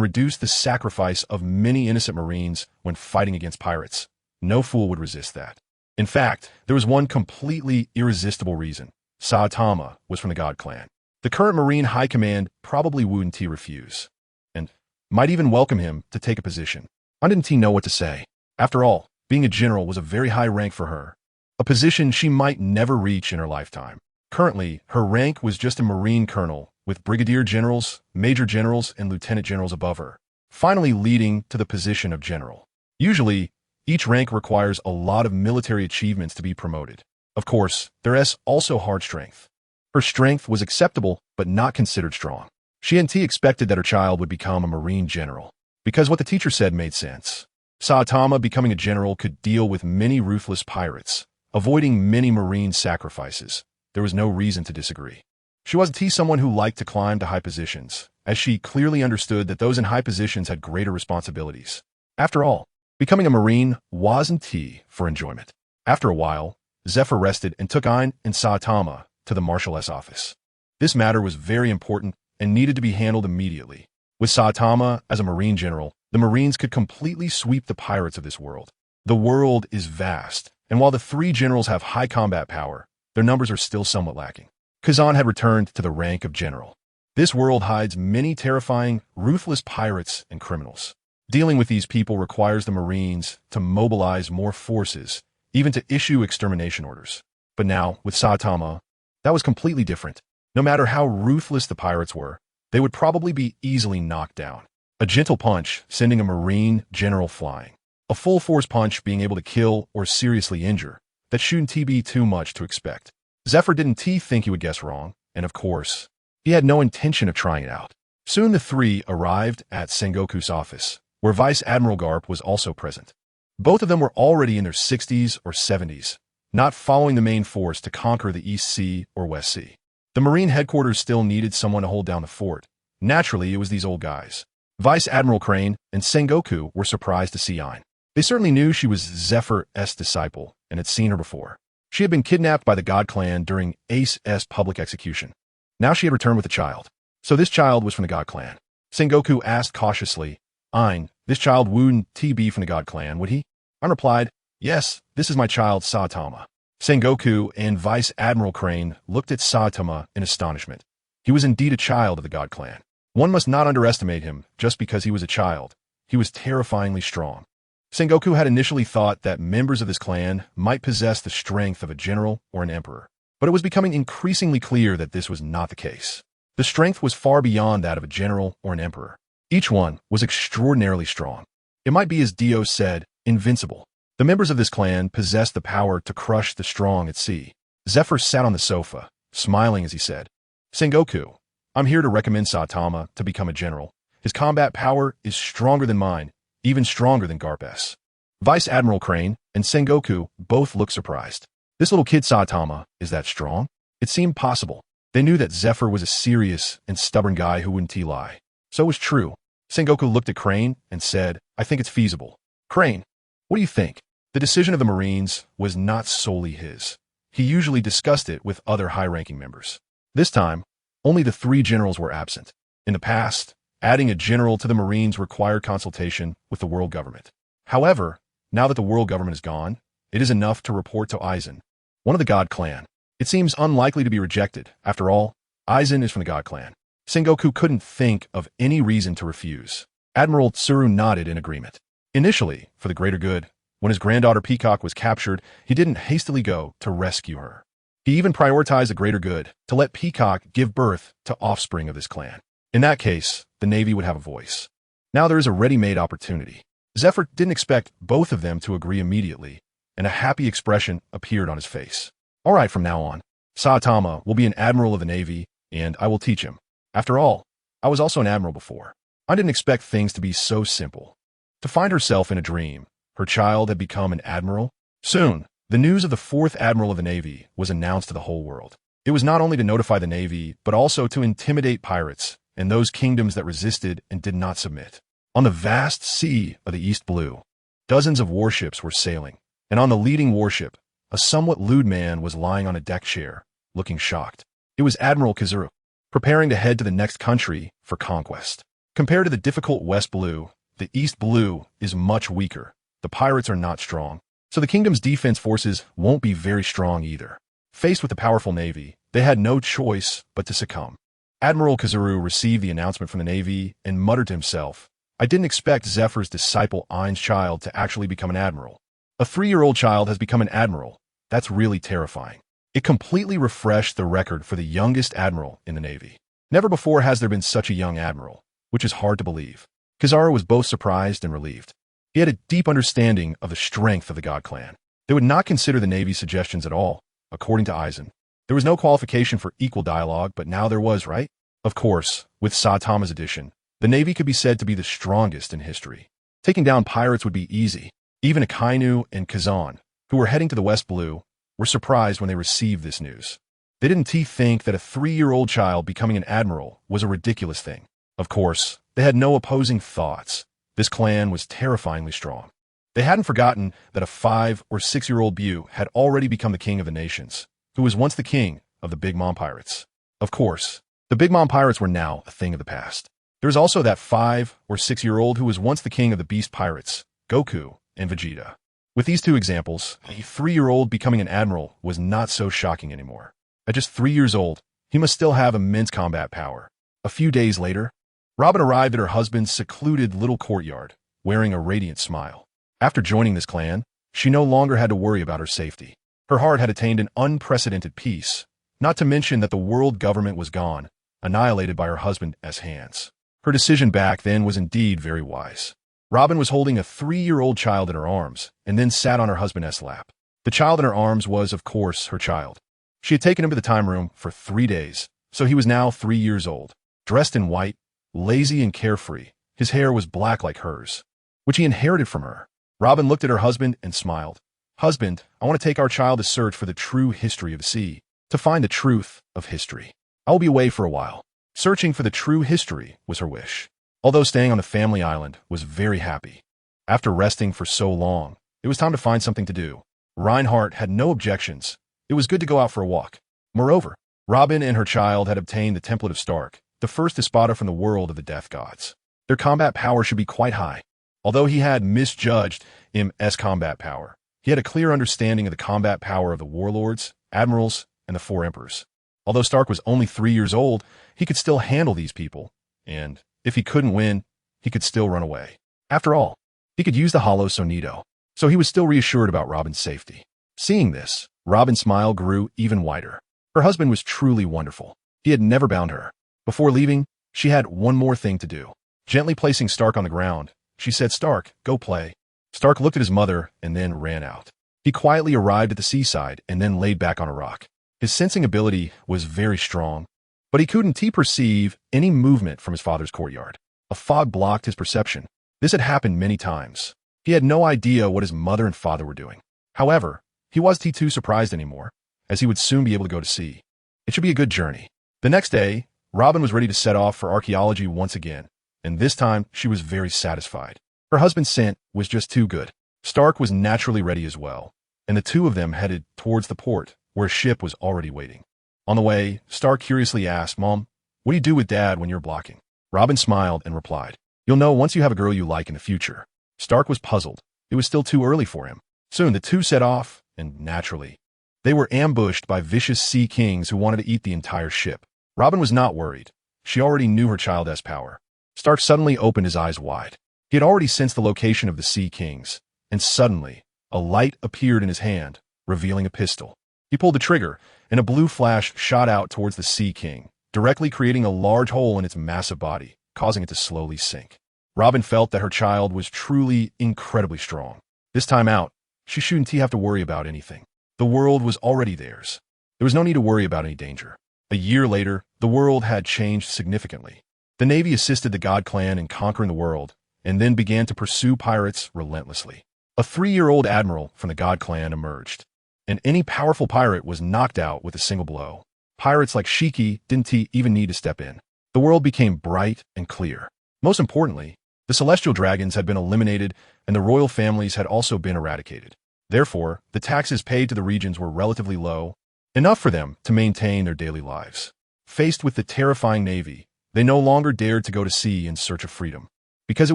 reduce the sacrifice of many innocent Marines when fighting against pirates. No fool would resist that. In fact, there was one completely irresistible reason. Saitama was from the God Clan. The current Marine High Command probably wouldn't refuse, and might even welcome him to take a position. Didn't know what to say. After all, being a general was a very high rank for her, a position she might never reach in her lifetime. Currently, her rank was just a Marine colonel, with brigadier generals, major generals, and lieutenant generals above her, finally leading to the position of general. Usually, each rank requires a lot of military achievements to be promoted. Of course, there's also hard strength. Her strength was acceptable, but not considered strong. She hadn't expected that her child would become a Marine general, because what the teacher said made sense. Saitama becoming a general could deal with many ruthless pirates, avoiding many Marine sacrifices. There was no reason to disagree. She wasn't someone who liked to climb to high positions, as she clearly understood that those in high positions had greater responsibilities. After all, becoming a Marine wasn't for enjoyment. After a while, Zephyr rested and took Ein and Saitama to the Marshal's office. This matter was very important and needed to be handled immediately. With Saitama as a Marine general, the Marines could completely sweep the pirates of this world. The world is vast, and while the three generals have high combat power, their numbers are still somewhat lacking. Kazan had returned to the rank of general. This world hides many terrifying, ruthless pirates and criminals. Dealing with these people requires the Marines to mobilize more forces, even to issue extermination orders. But now, with Saitama, that was completely different. No matter how ruthless the pirates were, they would probably be easily knocked down. A gentle punch sending a Marine general flying. A full-force punch being able to kill or seriously injure. That shouldn't be too much to expect. Zephyr didn't think he would guess wrong, and of course, he had no intention of trying it out. Soon the three arrived at Sengoku's office, where Vice Admiral Garp was also present. Both of them were already in their 60s or 70s, not following the main force to conquer the East Sea or West Sea. The Marine headquarters still needed someone to hold down the fort. Naturally, it was these old guys. Vice Admiral Crane and Sengoku were surprised to see Ain. They certainly knew she was Zephyr's disciple and had seen her before. She had been kidnapped by the God Clan during Ace's public execution. Now she had returned with a child. So this child was from the God Clan. Sengoku asked cautiously, Ain, this child wouldn't be from the God Clan, would he? Ain replied, yes, this is my child Saitama. Sengoku and Vice Admiral Crane looked at Saitama in astonishment. He was indeed a child of the God Clan. One must not underestimate him just because he was a child. He was terrifyingly strong. Sengoku had initially thought that members of this clan might possess the strength of a general or an emperor, but it was becoming increasingly clear that this was not the case. The strength was far beyond that of a general or an emperor. Each one was extraordinarily strong. It might be, as Dio said, invincible. The members of this clan possessed the power to crush the strong at sea. Zephyr sat on the sofa, smiling as he said, Sengoku, I'm here to recommend Saitama to become a general. His combat power is stronger than mine, even stronger than Garp's. Vice Admiral Crane and Sengoku both looked surprised. This little kid Saitama is that strong? It seemed possible. They knew that Zephyr was a serious and stubborn guy who wouldn't lie. So it was true. Sengoku looked at Crane and said, I think it's feasible. Crane, what do you think? The decision of the Marines was not solely his. He usually discussed it with other high-ranking members. This time, only the three generals were absent. In the past, adding a general to the Marines required consultation with the world government. However, now that the world government is gone, it is enough to report to Aizen, one of the God Clan. It seems unlikely to be rejected. After all, Aizen is from the God Clan. Sengoku couldn't think of any reason to refuse. Admiral Tsuru nodded in agreement. Initially, for the greater good, when his granddaughter Peacock was captured, he didn't hastily go to rescue her. He even prioritized the greater good, to let Peacock give birth to offspring of this clan. In that case, the Navy would have a voice. Now there is a ready-made opportunity. Zephyr didn't expect both of them to agree immediately, and a happy expression appeared on his face. All right, from now on, Saitama will be an admiral of the Navy, and I will teach him. After all, I was also an admiral before. I didn't expect things to be so simple. To find herself in a dream, her child had become an admiral. Soon, the news of the fourth admiral of the Navy was announced to the whole world. It was not only to notify the Navy, but also to intimidate pirates and those kingdoms that resisted and did not submit. On the vast sea of the East Blue, dozens of warships were sailing, and on the leading warship, a somewhat lewd man was lying on a deck chair, looking shocked. It was Admiral Kazuru, preparing to head to the next country for conquest. Compared to the difficult West Blue, the East Blue is much weaker. The pirates are not strong, so the kingdom's defense forces won't be very strong either. Faced with a powerful navy, they had no choice but to succumb. Admiral Kazuru received the announcement from the Navy and muttered to himself, I didn't expect Zephyr's disciple Ain's child to actually become an admiral. A 3-year-old child has become an admiral. That's really terrifying. It completely refreshed the record for the youngest admiral in the Navy. Never before has there been such a young admiral, which is hard to believe. Kizaru was both surprised and relieved. He had a deep understanding of the strength of the God Clan. They would not consider the Navy's suggestions at all, according to Aizen. There was no qualification for equal dialogue, but now there was, right? Of course, with Saitama's addition, the Navy could be said to be the strongest in history. Taking down pirates would be easy. Even Akainu and Kazan, who were heading to the West Blue, were surprised when they received this news. They didn't think that a 3-year-old child becoming an admiral was a ridiculous thing. Of course, they had no opposing thoughts. This clan was terrifyingly strong. They hadn't forgotten that a 5- or 6-year-old Bu had already become the king of the nations, who was once the king of the Big Mom pirates. Of course, The Big Mom pirates were now a thing of the past. There was also that 5- or 6-year-old who was once the king of the beast pirates, Goku and Vegeta. With these two examples, a 3-year-old becoming an admiral was not so shocking anymore. At just 3 years old, he must still have immense combat power. A few days later, Robin arrived at her husband's secluded little courtyard, wearing a radiant smile. After joining this clan, she no longer had to worry about her safety. Her heart had attained an unprecedented peace, not to mention that the world government was gone, annihilated by her husband's hands. Her decision back then was indeed very wise. Robin was holding a 3-year-old child in her arms, and then sat on her husband's lap. The child in her arms was, of course, her child. She had taken him to the time room for 3 days, so he was now 3 years old. Dressed in white, lazy and carefree, his hair was black like hers, which he inherited from her. Robin looked at her husband and smiled. "Husband, I want to take our child to search for the true history of the sea, to find the truth of history. I will be away for a while." Searching for the true history was her wish. Although staying on the family island was very happy. After resting for so long, it was time to find something to do. Reinhardt had no objections. It was good to go out for a walk. Moreover, Robin and her child had obtained the Template of Stark, the first espada from the world of the death gods. Their combat power should be quite high. Although he had misjudged M's combat power, he had a clear understanding of the combat power of the warlords, admirals, and the 4 emperors. Although Stark was only 3 years old, he could still handle these people, and if he couldn't win, he could still run away. After all, he could use the hollow sonido, so he was still reassured about Robin's safety. Seeing this, Robin's smile grew even wider. Her husband was truly wonderful. He had never bound her. Before leaving, she had one more thing to do. Gently placing Stark on the ground, she said, "Stark, go play." Stark looked at his mother and then ran out. He quietly arrived at the seaside and then laid back on a rock. His sensing ability was very strong, but he couldn't perceive any movement from his father's courtyard. A fog blocked his perception. This had happened many times. He had no idea what his mother and father were doing. However, he wasn't too surprised anymore, as he would soon be able to go to sea. It should be a good journey. The next day, Robin was ready to set off for archaeology once again, and this time she was very satisfied. Her husband's scent was just too good. Stark was naturally ready as well, and the two of them headed towards the port, where a ship was already waiting. On the way, Stark curiously asked, "Mom, what do you do with Dad when you're blocking?" Robin smiled and replied, "You'll know once you have a girl you like in the future." Stark was puzzled. It was still too early for him. Soon the two set off, and naturally, they were ambushed by vicious sea kings who wanted to eat the entire ship. Robin was not worried. She already knew her child's power. Stark suddenly opened his eyes wide. He had already sensed the location of the sea kings, and suddenly, a light appeared in his hand, revealing a pistol. He pulled the trigger, and a blue flash shot out towards the Sea King, directly creating a large hole in its massive body, causing it to slowly sink. Robin felt that her child was truly incredibly strong. This time out, she shouldn't have to worry about anything. The world was already theirs. There was no need to worry about any danger. A year later, the world had changed significantly. The Navy assisted the God Clan in conquering the world, and then began to pursue pirates relentlessly. A 3-year-old admiral from the God Clan emerged, and any powerful pirate was knocked out with a single blow. Pirates like Shiki didn't even need to step in. The world became bright and clear. Most importantly, the celestial dragons had been eliminated and the royal families had also been eradicated. Therefore, the taxes paid to the regions were relatively low, enough for them to maintain their daily lives. Faced with the terrifying navy, they no longer dared to go to sea in search of freedom, because it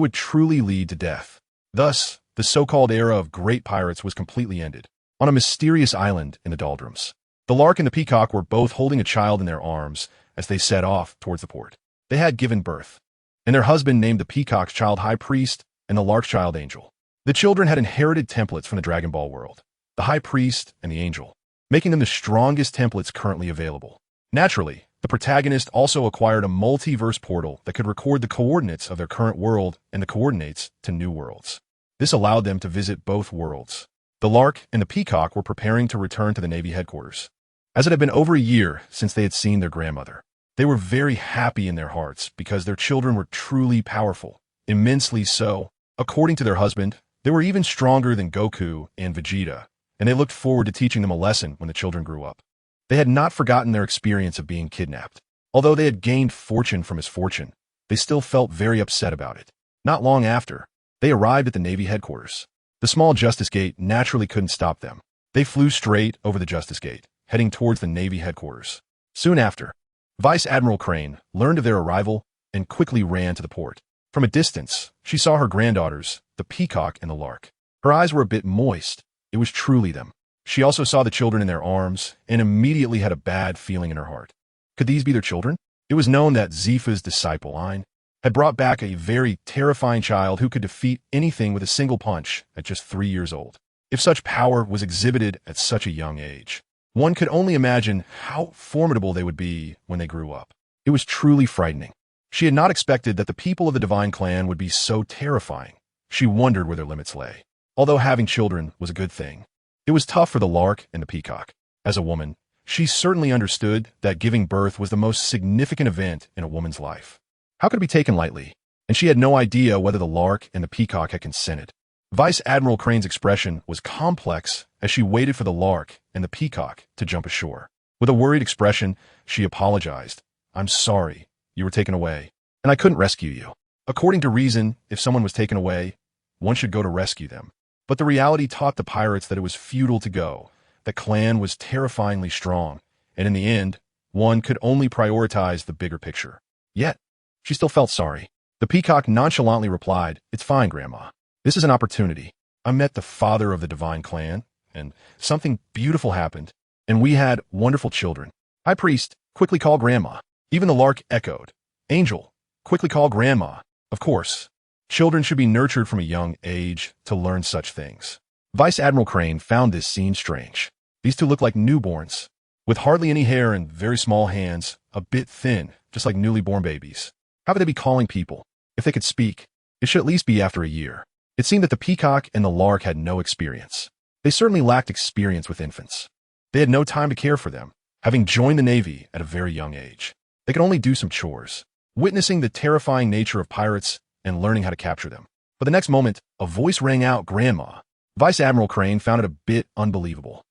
would truly lead to death. Thus, the so-called era of great pirates was completely ended. On a mysterious island in the doldrums, the Lark and the Peacock were both holding a child in their arms as they set off towards the port. They had given birth, and their husband named the Peacock's child High Priest and the Lark's child Angel. The children had inherited templates from the Dragon Ball world, the High Priest and the Angel, making them the strongest templates currently available. Naturally, the protagonist also acquired a multiverse portal that could record the coordinates of their current world and the coordinates to new worlds. This allowed them to visit both worlds. The Lark and the Peacock were preparing to return to the Navy headquarters. As it had been over a year since they had seen their grandmother, they were very happy in their hearts because their children were truly powerful, immensely so. According to their husband, they were even stronger than Goku and Vegeta, and they looked forward to teaching them a lesson when the children grew up. They had not forgotten their experience of being kidnapped. Although they had gained fortune from misfortune, they still felt very upset about it. Not long after, they arrived at the Navy headquarters. The small Justice Gate naturally couldn't stop them. They flew straight over the Justice Gate, heading towards the Navy headquarters. Soon after, Vice Admiral Crane learned of their arrival and quickly ran to the port. From a distance, she saw her granddaughters, the peacock and the lark. Her eyes were a bit moist. It was truly them. She also saw the children in their arms and immediately had a bad feeling in her heart. Could these be their children? It was known that Zifa's disciple, Ein, had brought back a very terrifying child who could defeat anything with a single punch at just 3 years old. If such power was exhibited at such a young age, one could only imagine how formidable they would be when they grew up. It was truly frightening. She had not expected that the people of the Divine Clan would be so terrifying. She wondered where their limits lay. Although having children was a good thing, it was tough for the lark and the peacock. As a woman, she certainly understood that giving birth was the most significant event in a woman's life. How could it be taken lightly? And she had no idea whether the lark and the peacock had consented. Vice Admiral Crane's expression was complex as she waited for the lark and the peacock to jump ashore. With a worried expression, she apologized. "I'm sorry. You were taken away, and I couldn't rescue you." According to reason, if someone was taken away, one should go to rescue them. But the reality taught the pirates that it was futile to go. The clan was terrifyingly strong, and in the end, one could only prioritize the bigger picture. Yet, she still felt sorry. The peacock nonchalantly replied, "It's fine, Grandma. This is an opportunity. I met the father of the Divine Clan, and something beautiful happened, and we had wonderful children. High Priest, quickly call Grandma." Even the lark echoed, "Angel, quickly call Grandma." Of course, children should be nurtured from a young age to learn such things. Vice Admiral Crane found this scene strange. These two looked like newborns, with hardly any hair and very small hands, a bit thin, just like newly born babies. How could they be calling people? If they could speak, it should at least be after a year. It seemed that the peacock and the lark had no experience. They certainly lacked experience with infants. They had no time to care for them, having joined the Navy at a very young age. They could only do some chores, witnessing the terrifying nature of pirates and learning how to capture them. But the next moment, a voice rang out, "Grandma." Vice Admiral Crane found it a bit unbelievable.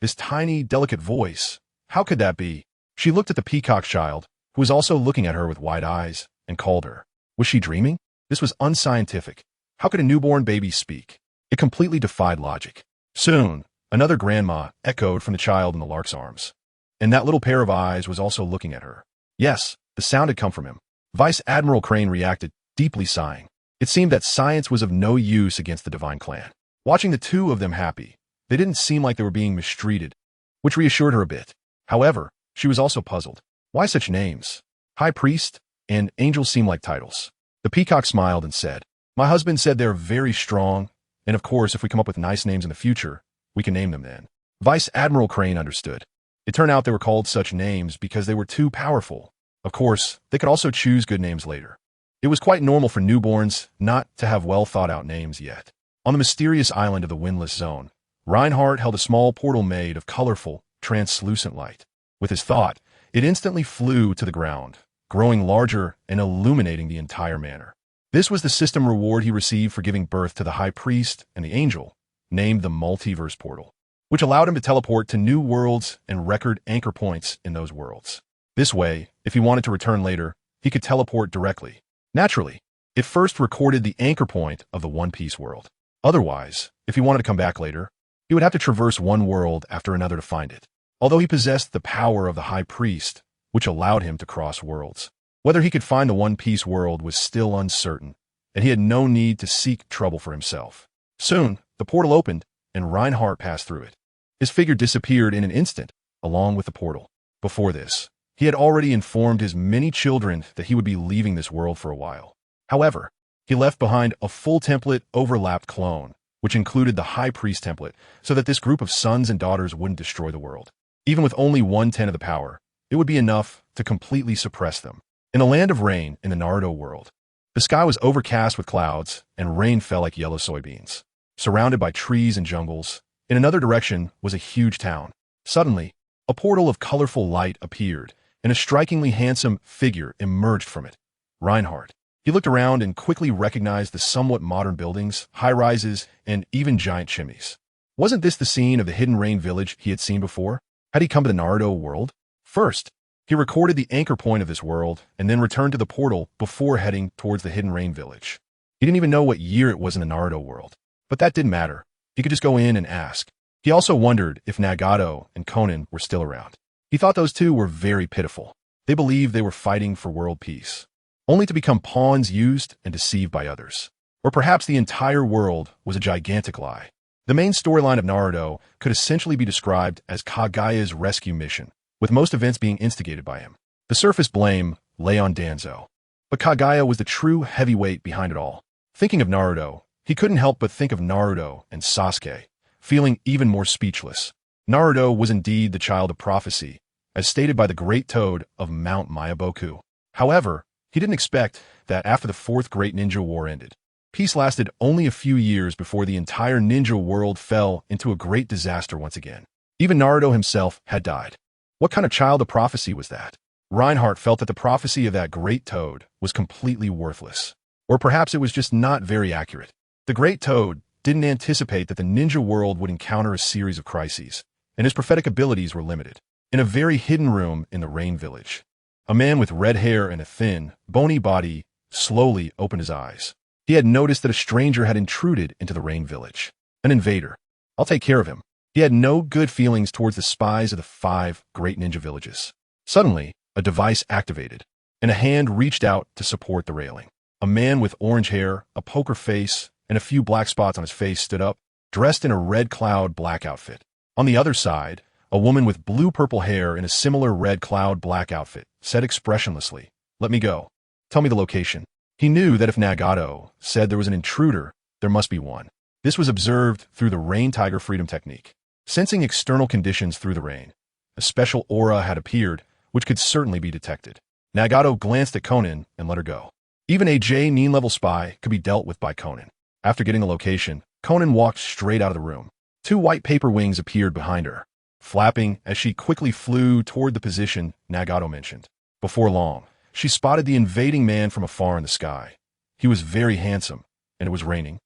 This tiny, delicate voice, how could that be? She looked at the peacock child, who was also looking at her with wide eyes, and called her. Was she dreaming? This was unscientific. How could a newborn baby speak? It completely defied logic. Soon, another grandma echoed from the child in the lark's arms. And that little pair of eyes was also looking at her. Yes, the sound had come from him. Vice Admiral Crane reacted, deeply sighing. It seemed that science was of no use against the Divine Clan. Watching the two of them happy, they didn't seem like they were being mistreated, which reassured her a bit. However, she was also puzzled. Why such names? High Priest and Angel seem like titles. The peacock smiled and said, "My husband said they're very strong, and of course, if we come up with nice names in the future, we can name them then." Vice Admiral Crane understood. It turned out they were called such names because they were too powerful. Of course, they could also choose good names later. It was quite normal for newborns not to have well-thought-out names yet. On the mysterious island of the Windless Zone, Reinhardt held a small portal made of colorful, translucent light. With his thought, it instantly flew to the ground, growing larger and illuminating the entire manor. This was the system reward he received for giving birth to the High Priest and the Angel, named the Multiverse Portal, which allowed him to teleport to new worlds and record anchor points in those worlds. This way, if he wanted to return later, he could teleport directly. Naturally, it first recorded the anchor point of the One Piece world. Otherwise, if he wanted to come back later, he would have to traverse one world after another to find it. Although he possessed the power of the High Priest, which allowed him to cross worlds, whether he could find the One Piece world was still uncertain, and he had no need to seek trouble for himself. Soon, the portal opened, and Reinhardt passed through it. His figure disappeared in an instant, along with the portal. Before this, he had already informed his many children that he would be leaving this world for a while. However, he left behind a full template overlapped clone, which included the High Priest template, so that this group of sons and daughters wouldn't destroy the world. Even with only 1/10 of the power, it would be enough to completely suppress them. In the land of rain in the Naruto world, the sky was overcast with clouds, and rain fell like yellow soybeans. Surrounded by trees and jungles, in another direction was a huge town. Suddenly, a portal of colorful light appeared, and a strikingly handsome figure emerged from it. Reinhardt. He looked around and quickly recognized the somewhat modern buildings, high-rises, and even giant chimneys. Wasn't this the scene of the Hidden Rain village he had seen before? Had he come to the Naruto world? First, he recorded the anchor point of this world, and then returned to the portal before heading towards the Hidden Rain village. He didn't even know what year it was in the Naruto world. But that didn't matter. He could just go in and ask. He also wondered if Nagato and Conan were still around. He thought those two were very pitiful. They believed they were fighting for world peace, only to become pawns used and deceived by others. Or perhaps the entire world was a gigantic lie. The main storyline of Naruto could essentially be described as Kagaya's rescue mission, with most events being instigated by him. The surface blame lay on Danzo, but Kagaya was the true heavyweight behind it all. Thinking of Naruto, he couldn't help but think of Naruto and Sasuke, feeling even more speechless. Naruto was indeed the child of prophecy, as stated by the Great Toad of Mount Myaboku. However, he didn't expect that after the Fourth Great Ninja War ended, peace lasted only a few years before the entire ninja world fell into a great disaster once again. Even Naruto himself had died. What kind of child of prophecy was that? Reinhardt felt that the prophecy of that Great Toad was completely worthless. Or perhaps it was just not very accurate. The Great Toad didn't anticipate that the ninja world would encounter a series of crises, and his prophetic abilities were limited. In a very hidden room in the Rain Village, a man with red hair and a thin, bony body slowly opened his eyes. He had noticed that a stranger had intruded into the Rain Village. An invader. I'll take care of him. He had no good feelings towards the spies of the 5 great ninja villages. Suddenly, a device activated, and a hand reached out to support the railing. A man with orange hair, a poker face, and a few black spots on his face stood up, dressed in a red cloud black outfit. On the other side, a woman with blue-purple hair in a similar red cloud black outfit said expressionlessly, "Let me go. Tell me the location." He knew that if Nagato said there was an intruder, there must be one. This was observed through the Rain Tiger Freedom technique. Sensing external conditions through the rain, a special aura had appeared, which could certainly be detected. Nagato glanced at Konan and let her go. Even a J-9 level spy could be dealt with by Konan. After getting the location, Konan walked straight out of the room. 2 white paper wings appeared behind her, flapping as she quickly flew toward the position Nagato mentioned. Before long, she spotted the invading man from afar in the sky. He was very handsome, and it was raining.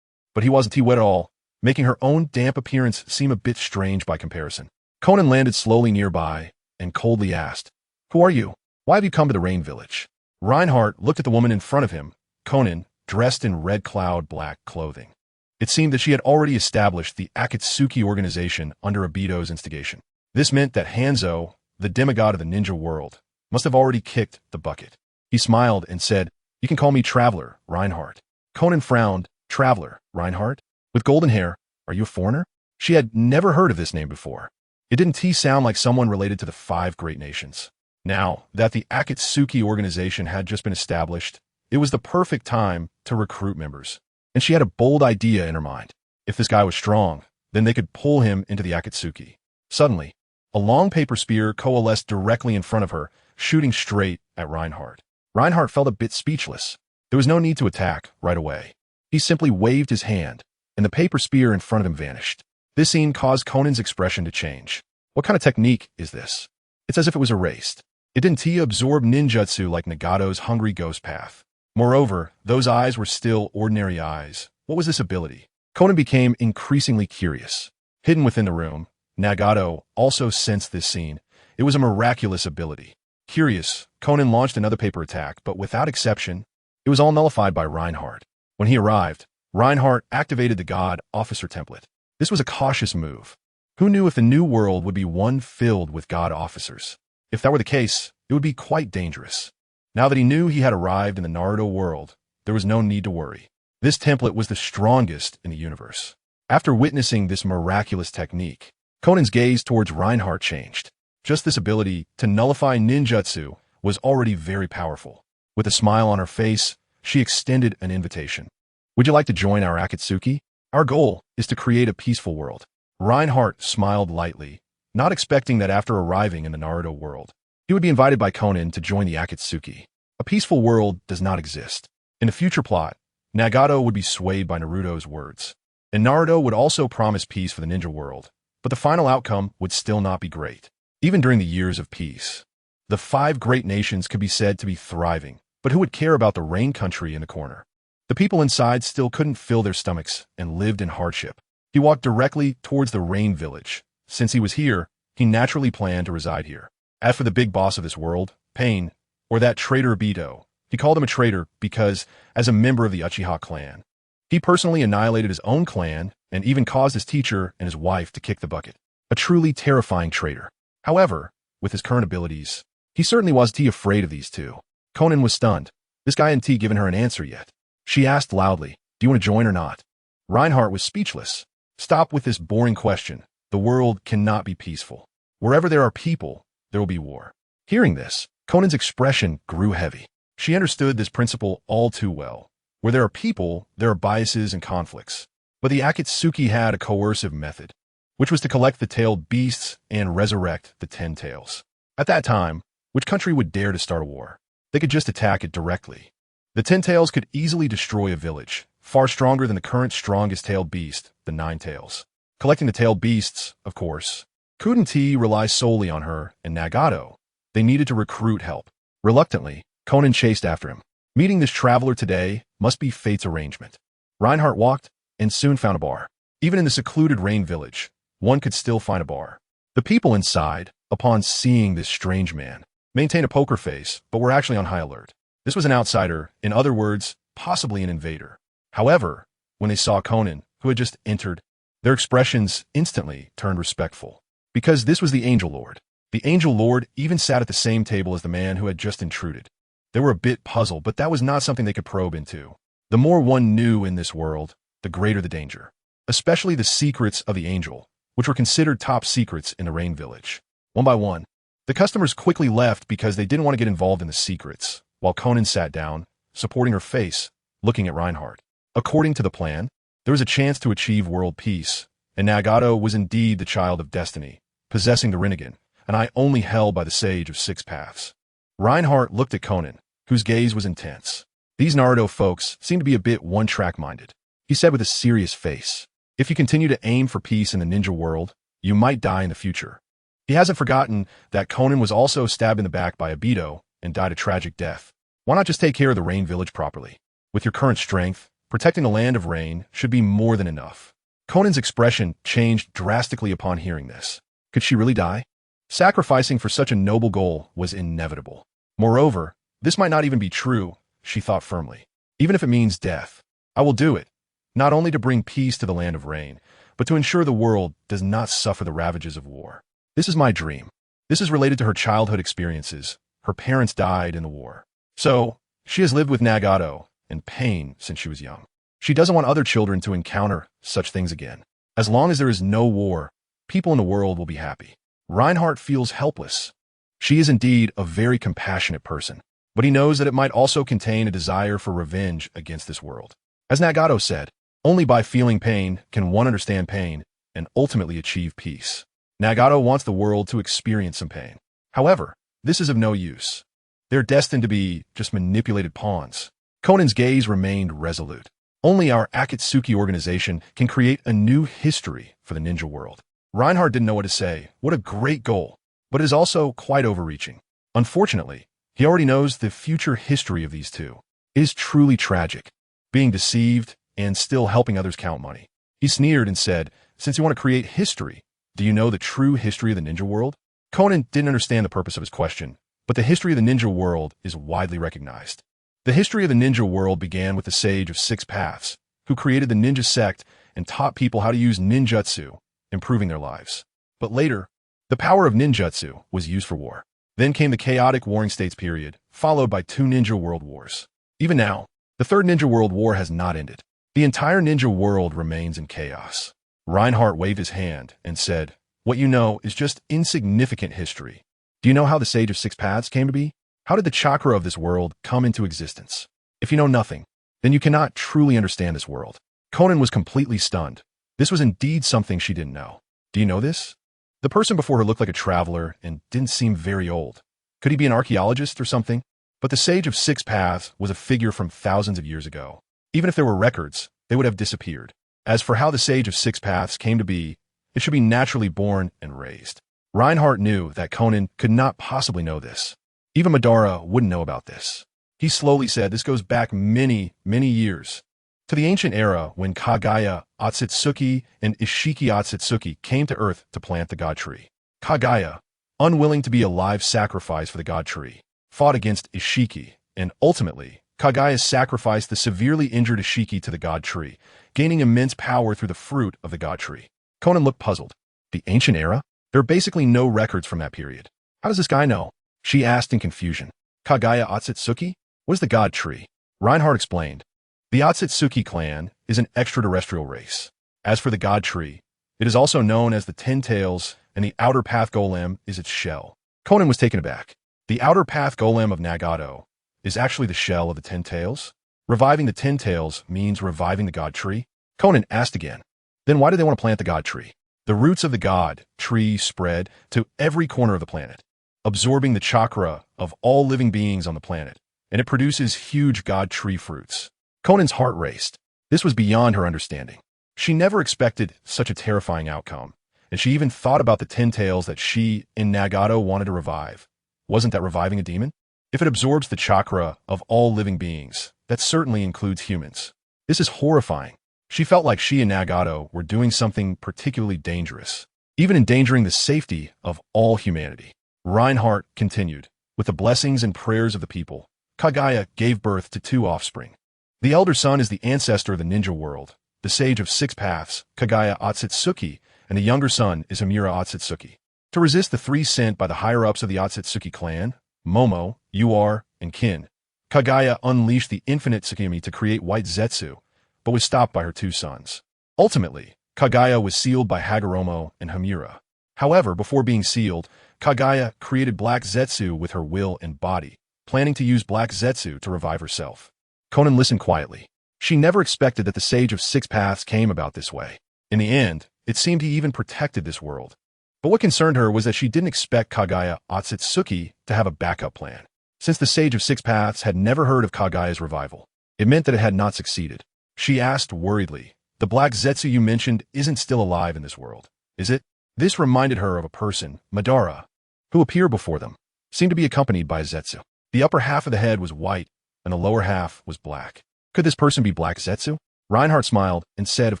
But he wasn't wet at all, making her own damp appearance seem a bit strange by comparison. Konan landed slowly nearby and coldly asked, "Who are you? Why have you come to the Rain Village?" Reinhardt looked at the woman in front of him, Konan, dressed in red cloud black clothing. It seemed that she had already established the Akatsuki organization under Obito's instigation. This meant that Hanzo, the demigod of the ninja world, must have already kicked the bucket. He smiled and said, "You can call me Traveler, Reinhardt." Konan frowned. "Traveler, Reinhardt? With golden hair, are you a foreigner?" She had never heard of this name before. It didn't sound like someone related to the 5 great nations. Now that the Akatsuki organization had just been established, it was the perfect time to recruit members. And she had a bold idea in her mind. If this guy was strong, then they could pull him into the Akatsuki. Suddenly, a long paper spear coalesced directly in front of her, shooting straight at Reinhardt. Reinhardt felt a bit speechless. There was no need to attack right away. He simply waved his hand, and the paper spear in front of him vanished. This scene caused Konan's expression to change. What kind of technique is this? It's as if it was erased. It didn't absorb ninjutsu like Nagato's hungry ghost path. Moreover, those eyes were still ordinary eyes. What was this ability? Konan became increasingly curious. Hidden within the room, Nagato also sensed this scene. It was a miraculous ability. Curious, Konan launched another paper attack, but without exception, it was all nullified by Reinhardt. When he arrived, Reinhardt activated the God Officer template. This was a cautious move. Who knew if the new world would be one filled with God Officers? If that were the case, it would be quite dangerous. Now that he knew he had arrived in the Naruto world, there was no need to worry. This template was the strongest in the universe. After witnessing this miraculous technique, Konan's gaze towards Reinhardt changed. Just this ability to nullify ninjutsu was already very powerful. With a smile on her face, she extended an invitation. "Would you like to join our Akatsuki? Our goal is to create a peaceful world." Reinhardt smiled lightly, not expecting that after arriving in the Naruto world, he would be invited by Konan to join the Akatsuki. A peaceful world does not exist. In the future plot, Nagato would be swayed by Naruto's words, and Naruto would also promise peace for the ninja world, but the final outcome would still not be great. Even during the years of peace, the 5 great nations could be said to be thriving, but who would care about the rain country in the corner? The people inside still couldn't fill their stomachs and lived in hardship. He walked directly towards the Rain Village. Since he was here, he naturally planned to reside here. As for the big boss of this world, Pain, or that traitor Obito, he called him a traitor because, as a member of the Uchiha clan, he personally annihilated his own clan and even caused his teacher and his wife to kick the bucket. A truly terrifying traitor. However, with his current abilities, He certainly wasn't afraid of these two. Conan was stunned. This guy hadn't given her an answer yet. She asked loudly, "Do you want to join or not?" Reinhardt was speechless. "Stop with this boring question. The world cannot be peaceful. Wherever there are people, there will be war." Hearing this, Conan's expression grew heavy. She understood this principle all too well. Where there are people, there are biases and conflicts. But the Akatsuki had a coercive method, which was to collect the tailed beasts and resurrect the 10 tails. At that time, which country would dare to start a war? They could just attack it directly. The 10 tails could easily destroy a village, far stronger than the current strongest tailed beast, the 9 tails. Collecting the tailed beasts, of course, couldn't rely solely on her and Nagato. They needed to recruit help. Reluctantly, Conan chased after him. Meeting this traveler today must be fate's arrangement. Reinhardt walked and soon found a bar. Even in the secluded rain village, one could still find a bar. The people inside, upon seeing this strange man, maintained a poker face, but were actually on high alert. This was an outsider, in other words, possibly an invader. However, when they saw Conan, who had just entered, their expressions instantly turned respectful. Because this was the Angel Lord. The Angel Lord even sat at the same table as the man who had just intruded. They were a bit puzzled, but that was not something they could probe into. The more one knew in this world, the greater the danger. Especially the secrets of the Angel, which were considered top secrets in the Rain Village. One by one, the customers quickly left because they didn't want to get involved in the secrets, while Conan sat down, supporting her face, looking at Reinhardt. According to the plan, there was a chance to achieve world peace, and Nagato was indeed the child of destiny, possessing the Rinnegan, an eye only held by the Sage of Six Paths. Reinhardt looked at Conan, whose gaze was intense. These Naruto folks seemed to be a bit one-track minded. He said with a serious face, "If you continue to aim for peace in the ninja world, you might die in the future." He hasn't forgotten that Conan was also stabbed in the back by Obito and died a tragic death. Why not just take care of the Rain Village properly? With your current strength, protecting the land of Rain should be more than enough. Conan's expression changed drastically upon hearing this. Could she really die? Sacrificing for such a noble goal was inevitable. Moreover, this might not even be true, she thought firmly. Even if it means death, I will do it, not only to bring peace to the land of Rain, but to ensure the world does not suffer the ravages of war. This is my dream. This is related to her childhood experiences. Her parents died in the war. So, she has lived with Nagato in pain since she was young. She doesn't want other children to encounter such things again. As long as there is no war, people in the world will be happy. Reinhardt feels helpless. She is indeed a very compassionate person, but he knows that it might also contain a desire for revenge against this world. As Nagato said, only by feeling pain can one understand pain and ultimately achieve peace. Nagato wants the world to experience some pain. However, this is of no use. They're destined to be just manipulated pawns. Conan's gaze remained resolute. Only our Akatsuki organization can create a new history for the ninja world. Reinhardt didn't know what to say. What a great goal, but it is also quite overreaching. Unfortunately, he already knows the future history of these two. It is truly tragic, being deceived and still helping others count money. He sneered and said, "Since you want to create history, do you know the true history of the ninja world?" Conan didn't understand the purpose of his question, but the history of the ninja world is widely recognized. The history of the ninja world began with the Sage of Six Paths, who created the ninja sect and taught people how to use ninjutsu, improving their lives. But later, the power of ninjutsu was used for war. Then came the chaotic warring states period, followed by 2 ninja world wars. Even now, the 3rd ninja world war has not ended. The entire ninja world remains in chaos. Reinhardt waved his hand and said, "What you know is just insignificant history. Do you know how the Sage of Six Paths came to be? How did the chakra of this world come into existence? If you know nothing, then you cannot truly understand this world." Conan was completely stunned. This was indeed something she didn't know. "Do you know this?" The person before her looked like a traveler and didn't seem very old. Could he be an archaeologist or something? But the Sage of Six Paths was a figure from thousands of years ago. Even if there were records, they would have disappeared. As for how the Sage of Six Paths came to be, it should be naturally born and raised. Reinhardt knew that Conan could not possibly know this. Even Madara wouldn't know about this. He slowly said this goes back many, many years, to the ancient era when Kagaya Otsutsuki and Ishiki Otsutsuki came to Earth to plant the god tree. Kagaya, unwilling to be a live sacrifice for the god tree, fought against Ishiki, and ultimately, Kagaya sacrificed the severely injured Ishiki to the god tree, gaining immense power through the fruit of the god tree. Conan looked puzzled. The ancient era? There are basically no records from that period. How does this guy know? She asked in confusion. Kagaya Otsutsuki? What is the god tree? Reinhardt explained. The Otsutsuki clan is an extraterrestrial race. As for the god tree, it is also known as the Ten Tails, and the outer path golem is its shell. Conan was taken aback. The outer path golem of Nagato is actually the shell of the Ten Tails? Reviving the Ten Tails means reviving the god tree? Conan asked again. Then why do they want to plant the god tree? The roots of the god tree spread to every corner of the planet, absorbing the chakra of all living beings on the planet, and it produces huge god tree fruits. Conan's heart raced. This was beyond her understanding. She never expected such a terrifying outcome, and she even thought about the Ten Tails that she, in Nagato, wanted to revive. Wasn't that reviving a demon? If it absorbs the chakra of all living beings, that certainly includes humans. This is horrifying. She felt like she and Nagato were doing something particularly dangerous, even endangering the safety of all humanity. Reinhardt continued. With the blessings and prayers of the people, Kagaya gave birth to 2 offspring. The elder son is the ancestor of the ninja world, the sage of 6 paths, Kagaya Otsutsuki, and the younger son is Hamura Otsutsuki. To resist the 3 sent by the higher-ups of the Otsutsuki clan, Momo, Uar, and Kin, Kagaya unleashed the infinite Tsukimi to create white Zetsu, but was stopped by her 2 sons. Ultimately, Kagaya was sealed by Hagoromo and Hamura. However, before being sealed, Kagaya created Black Zetsu with her will and body, planning to use Black Zetsu to revive herself. Conan listened quietly. She never expected that the Sage of 6 Paths came about this way. In the end, it seemed he even protected this world. But what concerned her was that she didn't expect Kagaya Otsutsuki to have a backup plan. Since the Sage of 6 Paths had never heard of Kagaya's revival, it meant that it had not succeeded. She asked worriedly, "The Black Zetsu you mentioned isn't still alive in this world, is it?" This reminded her of a person, Madara, who appeared before them, seemed to be accompanied by a Zetsu. The upper half of the head was white, and the lower half was black. Could this person be Black Zetsu? Reinhardt smiled and said, "Of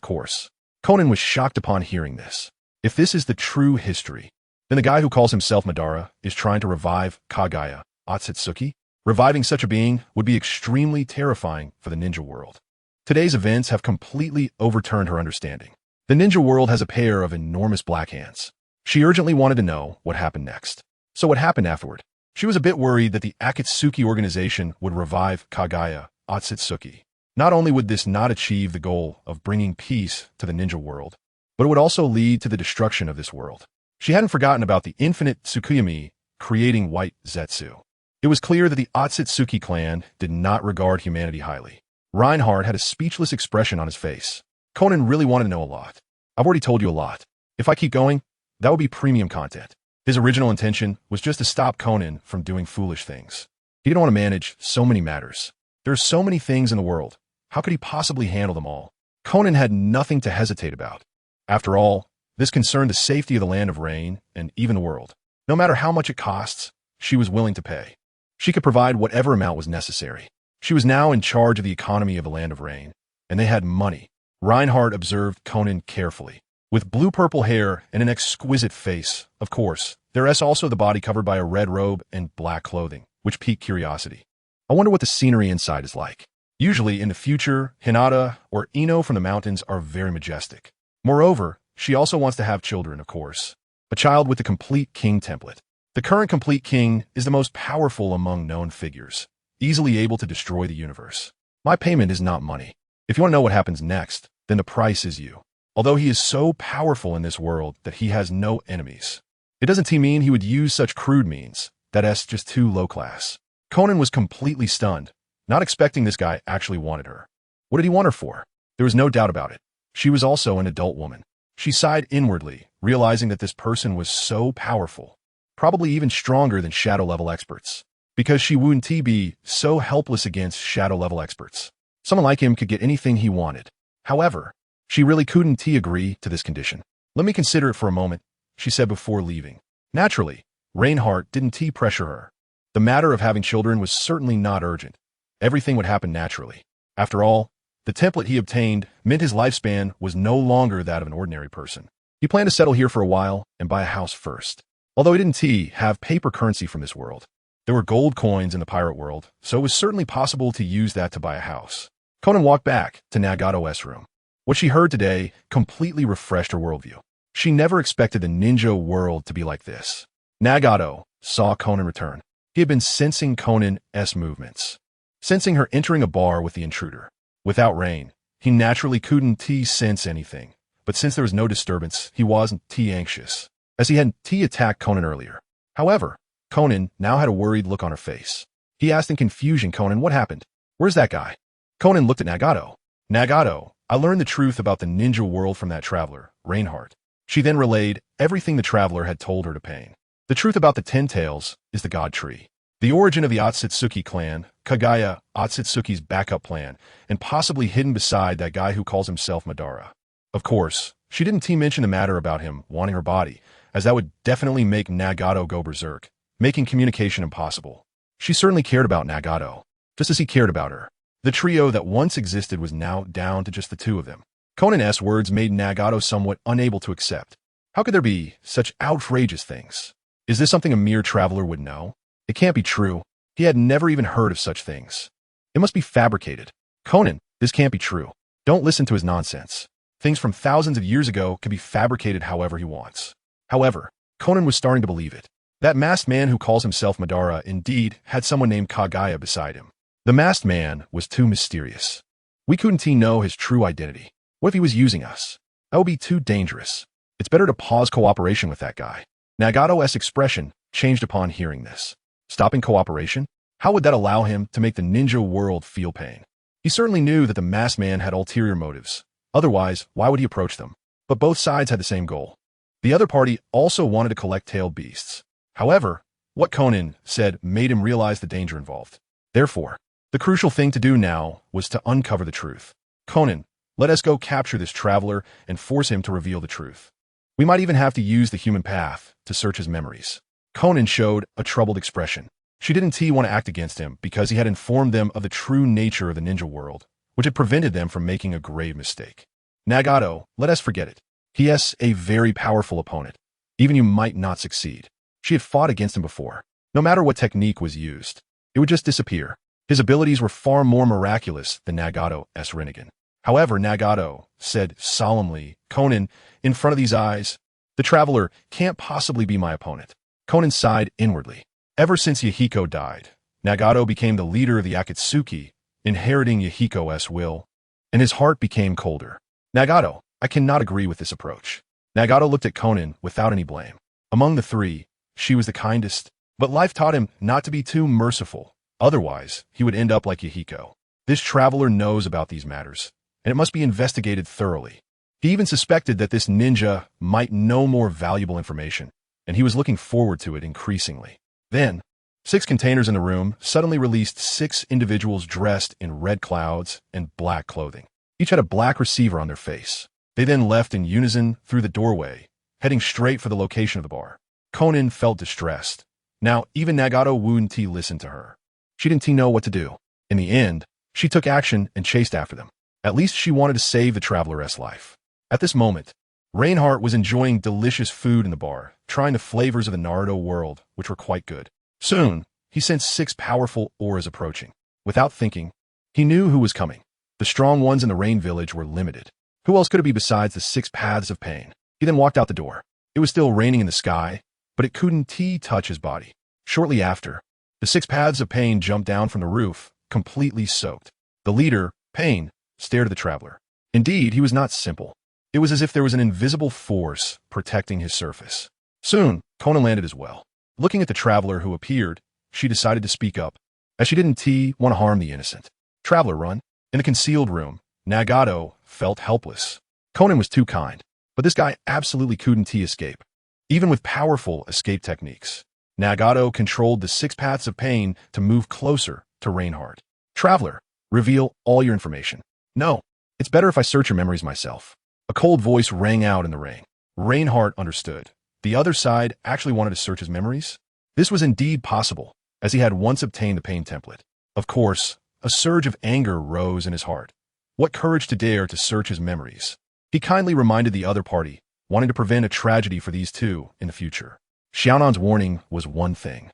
course." Conan was shocked upon hearing this. If this is the true history, then the guy who calls himself Madara is trying to revive Kagaya Otsutsuki? Reviving such a being would be extremely terrifying for the ninja world. Today's events have completely overturned her understanding. The ninja world has a pair of enormous black hands. She urgently wanted to know what happened next. So what happened afterward? She was a bit worried that the Akatsuki organization would revive Kagaya Otsutsuki. Not only would this not achieve the goal of bringing peace to the ninja world, but it would also lead to the destruction of this world. She hadn't forgotten about the infinite Tsukuyami creating white Zetsu. It was clear that the Otsutsuki clan did not regard humanity highly. Reinhardt had a speechless expression on his face. Conan really wanted to know a lot. I've already told you a lot. If I keep going, that would be premium content. His original intention was just to stop Conan from doing foolish things. He didn't want to manage so many matters. There are so many things in the world. How could he possibly handle them all? Conan had nothing to hesitate about. After all, this concerned the safety of the land of Rain and even the world. No matter how much it costs, she was willing to pay. She could provide whatever amount was necessary. She was now in charge of the economy of the land of Rain, and they had money. Reinhardt observed Conan carefully. With blue-purple hair and an exquisite face, of course, there is also the body covered by a red robe and black clothing, which piqued curiosity. I wonder what the scenery inside is like. Usually, in the future, Hinata or Ino from the mountains are very majestic. Moreover, she also wants to have children, of course. A child with the complete king template. The current complete king is the most powerful among known figures, easily able to destroy the universe. My payment is not money. If you want to know what happens next, then the price is you. Although he is so powerful in this world that he has no enemies, it doesn't mean he would use such crude means. That's just too low class. Conan was completely stunned, not expecting this guy actually wanted her. What did he want her for? There was no doubt about it. She was also an adult woman. She sighed inwardly, realizing that this person was so powerful, probably even stronger than shadow-level experts, because she wouldn't be so helpless against shadow-level experts. Someone like him could get anything he wanted. However, she really couldn't agree to this condition. "Let me consider it for a moment," she said before leaving. Naturally, Reinhardt didn't pressure her. The matter of having children was certainly not urgent. Everything would happen naturally. After all, the template he obtained meant his lifespan was no longer that of an ordinary person. He planned to settle here for a while and buy a house first. Although he didn't have paper currency from this world, there were gold coins in the pirate world, so it was certainly possible to use that to buy a house. Conan walked back to Nagato's room. What she heard today completely refreshed her worldview. She never expected the ninja world to be like this. Nagato saw Conan return. He had been sensing Conan's movements, sensing her entering a bar with the intruder. Without Rain, he naturally couldn't sense anything, but since there was no disturbance, he wasn't anxious, as he hadn't attacked Conan earlier. However, Conan now had a worried look on her face. He asked in confusion, "Conan, what happened? Where's that guy?" Conan looked at Nagato. "Nagato, I learned the truth about the ninja world from that traveler, Reinhardt." She then relayed everything the traveler had told her to Pain. The truth about the 10 tails is the God Tree, the origin of the Otsutsuki clan, Kagaya Otsutsuki's backup plan, and possibly hidden beside that guy who calls himself Madara. Of course, she didn't mention the matter about him wanting her body, as that would definitely make Nagato go berserk, making communication impossible. She certainly cared about Nagato, just as he cared about her. The trio that once existed was now down to just the two of them. Conan's words made Nagato somewhat unable to accept. How could there be such outrageous things? Is this something a mere traveler would know? It can't be true. He had never even heard of such things. It must be fabricated. Conan, this can't be true. Don't listen to his nonsense. Things from thousands of years ago can be fabricated however he wants. However, Conan was starting to believe it. That masked man who calls himself Madara indeed had someone named Kagaya beside him. The masked man was too mysterious. We couldn't know his true identity. What if he was using us? That would be too dangerous. It's better to pause cooperation with that guy. Nagato's expression changed upon hearing this. Stopping cooperation? How would that allow him to make the ninja world feel pain? He certainly knew that the masked man had ulterior motives. Otherwise, why would he approach them? But both sides had the same goal. The other party also wanted to collect tailed beasts. However, what Conan said made him realize the danger involved. Therefore, the crucial thing to do now was to uncover the truth. "Conan, let us go capture this traveler and force him to reveal the truth. We might even have to use the human path to search his memories." Conan showed a troubled expression. She didn't want to act against him because he had informed them of the true nature of the ninja world, which had prevented them from making a grave mistake. "Nagato, let us forget it. He is a very powerful opponent. Even you might not succeed." She had fought against him before. No matter what technique was used, it would just disappear. His abilities were far more miraculous than Nagato's Rinnegan. However, Nagato said solemnly, "Conan, in front of these eyes, the traveler can't possibly be my opponent." Conan sighed inwardly. Ever since Yahiko died, Nagato became the leader of the Akatsuki, inheriting Yahiko's will, and his heart became colder. "Nagato, I cannot agree with this approach." Nagato looked at Conan without any blame. Among the three, she was the kindest, but life taught him not to be too merciful. Otherwise, he would end up like Yahiko. This traveler knows about these matters, and it must be investigated thoroughly. He even suspected that this ninja might know more valuable information, and he was looking forward to it increasingly. Then, 6 containers in the room suddenly released 6 individuals dressed in red clouds and black clothing. Each had a black receiver on their face. They then left in unison through the doorway, heading straight for the location of the bar. Conan felt distressed. Now, even Nagato wouldn't listen to her. She didn't know what to do. In the end, she took action and chased after them. At least she wanted to save the traveler's life. At this moment, Reinhardt was enjoying delicious food in the bar, trying the flavors of the Naruto world, which were quite good. Soon, he sensed 6 powerful auras approaching. Without thinking, he knew who was coming. The strong ones in the Rain Village were limited. Who else could it be besides the 6 paths of pain? He then walked out the door. It was still raining in the sky, but it couldn't touch his body. Shortly after, the 6 paths of pain jumped down from the roof, completely soaked. The leader, Pain, stared at the traveler. Indeed, he was not simple. It was as if there was an invisible force protecting his surface. Soon, Conan landed as well. Looking at the traveler who appeared, she decided to speak up, as she didn't want to harm the innocent. "Traveler, run." In the concealed room, Nagato felt helpless. Conan was too kind, but this guy absolutely couldn't escape. Even with powerful escape techniques, Nagato controlled the 6 paths of pain to move closer to Reinhardt. "Traveler, reveal all your information." "No, it's better if I search your memories myself." A cold voice rang out in the rain. Reinhardt understood. The other side actually wanted to search his memories? This was indeed possible, as he had once obtained the pain template. Of course, a surge of anger rose in his heart. What courage to dare to search his memories. He kindly reminded the other party, wanting to prevent a tragedy for these two in the future. Xiaonan's warning was one thing,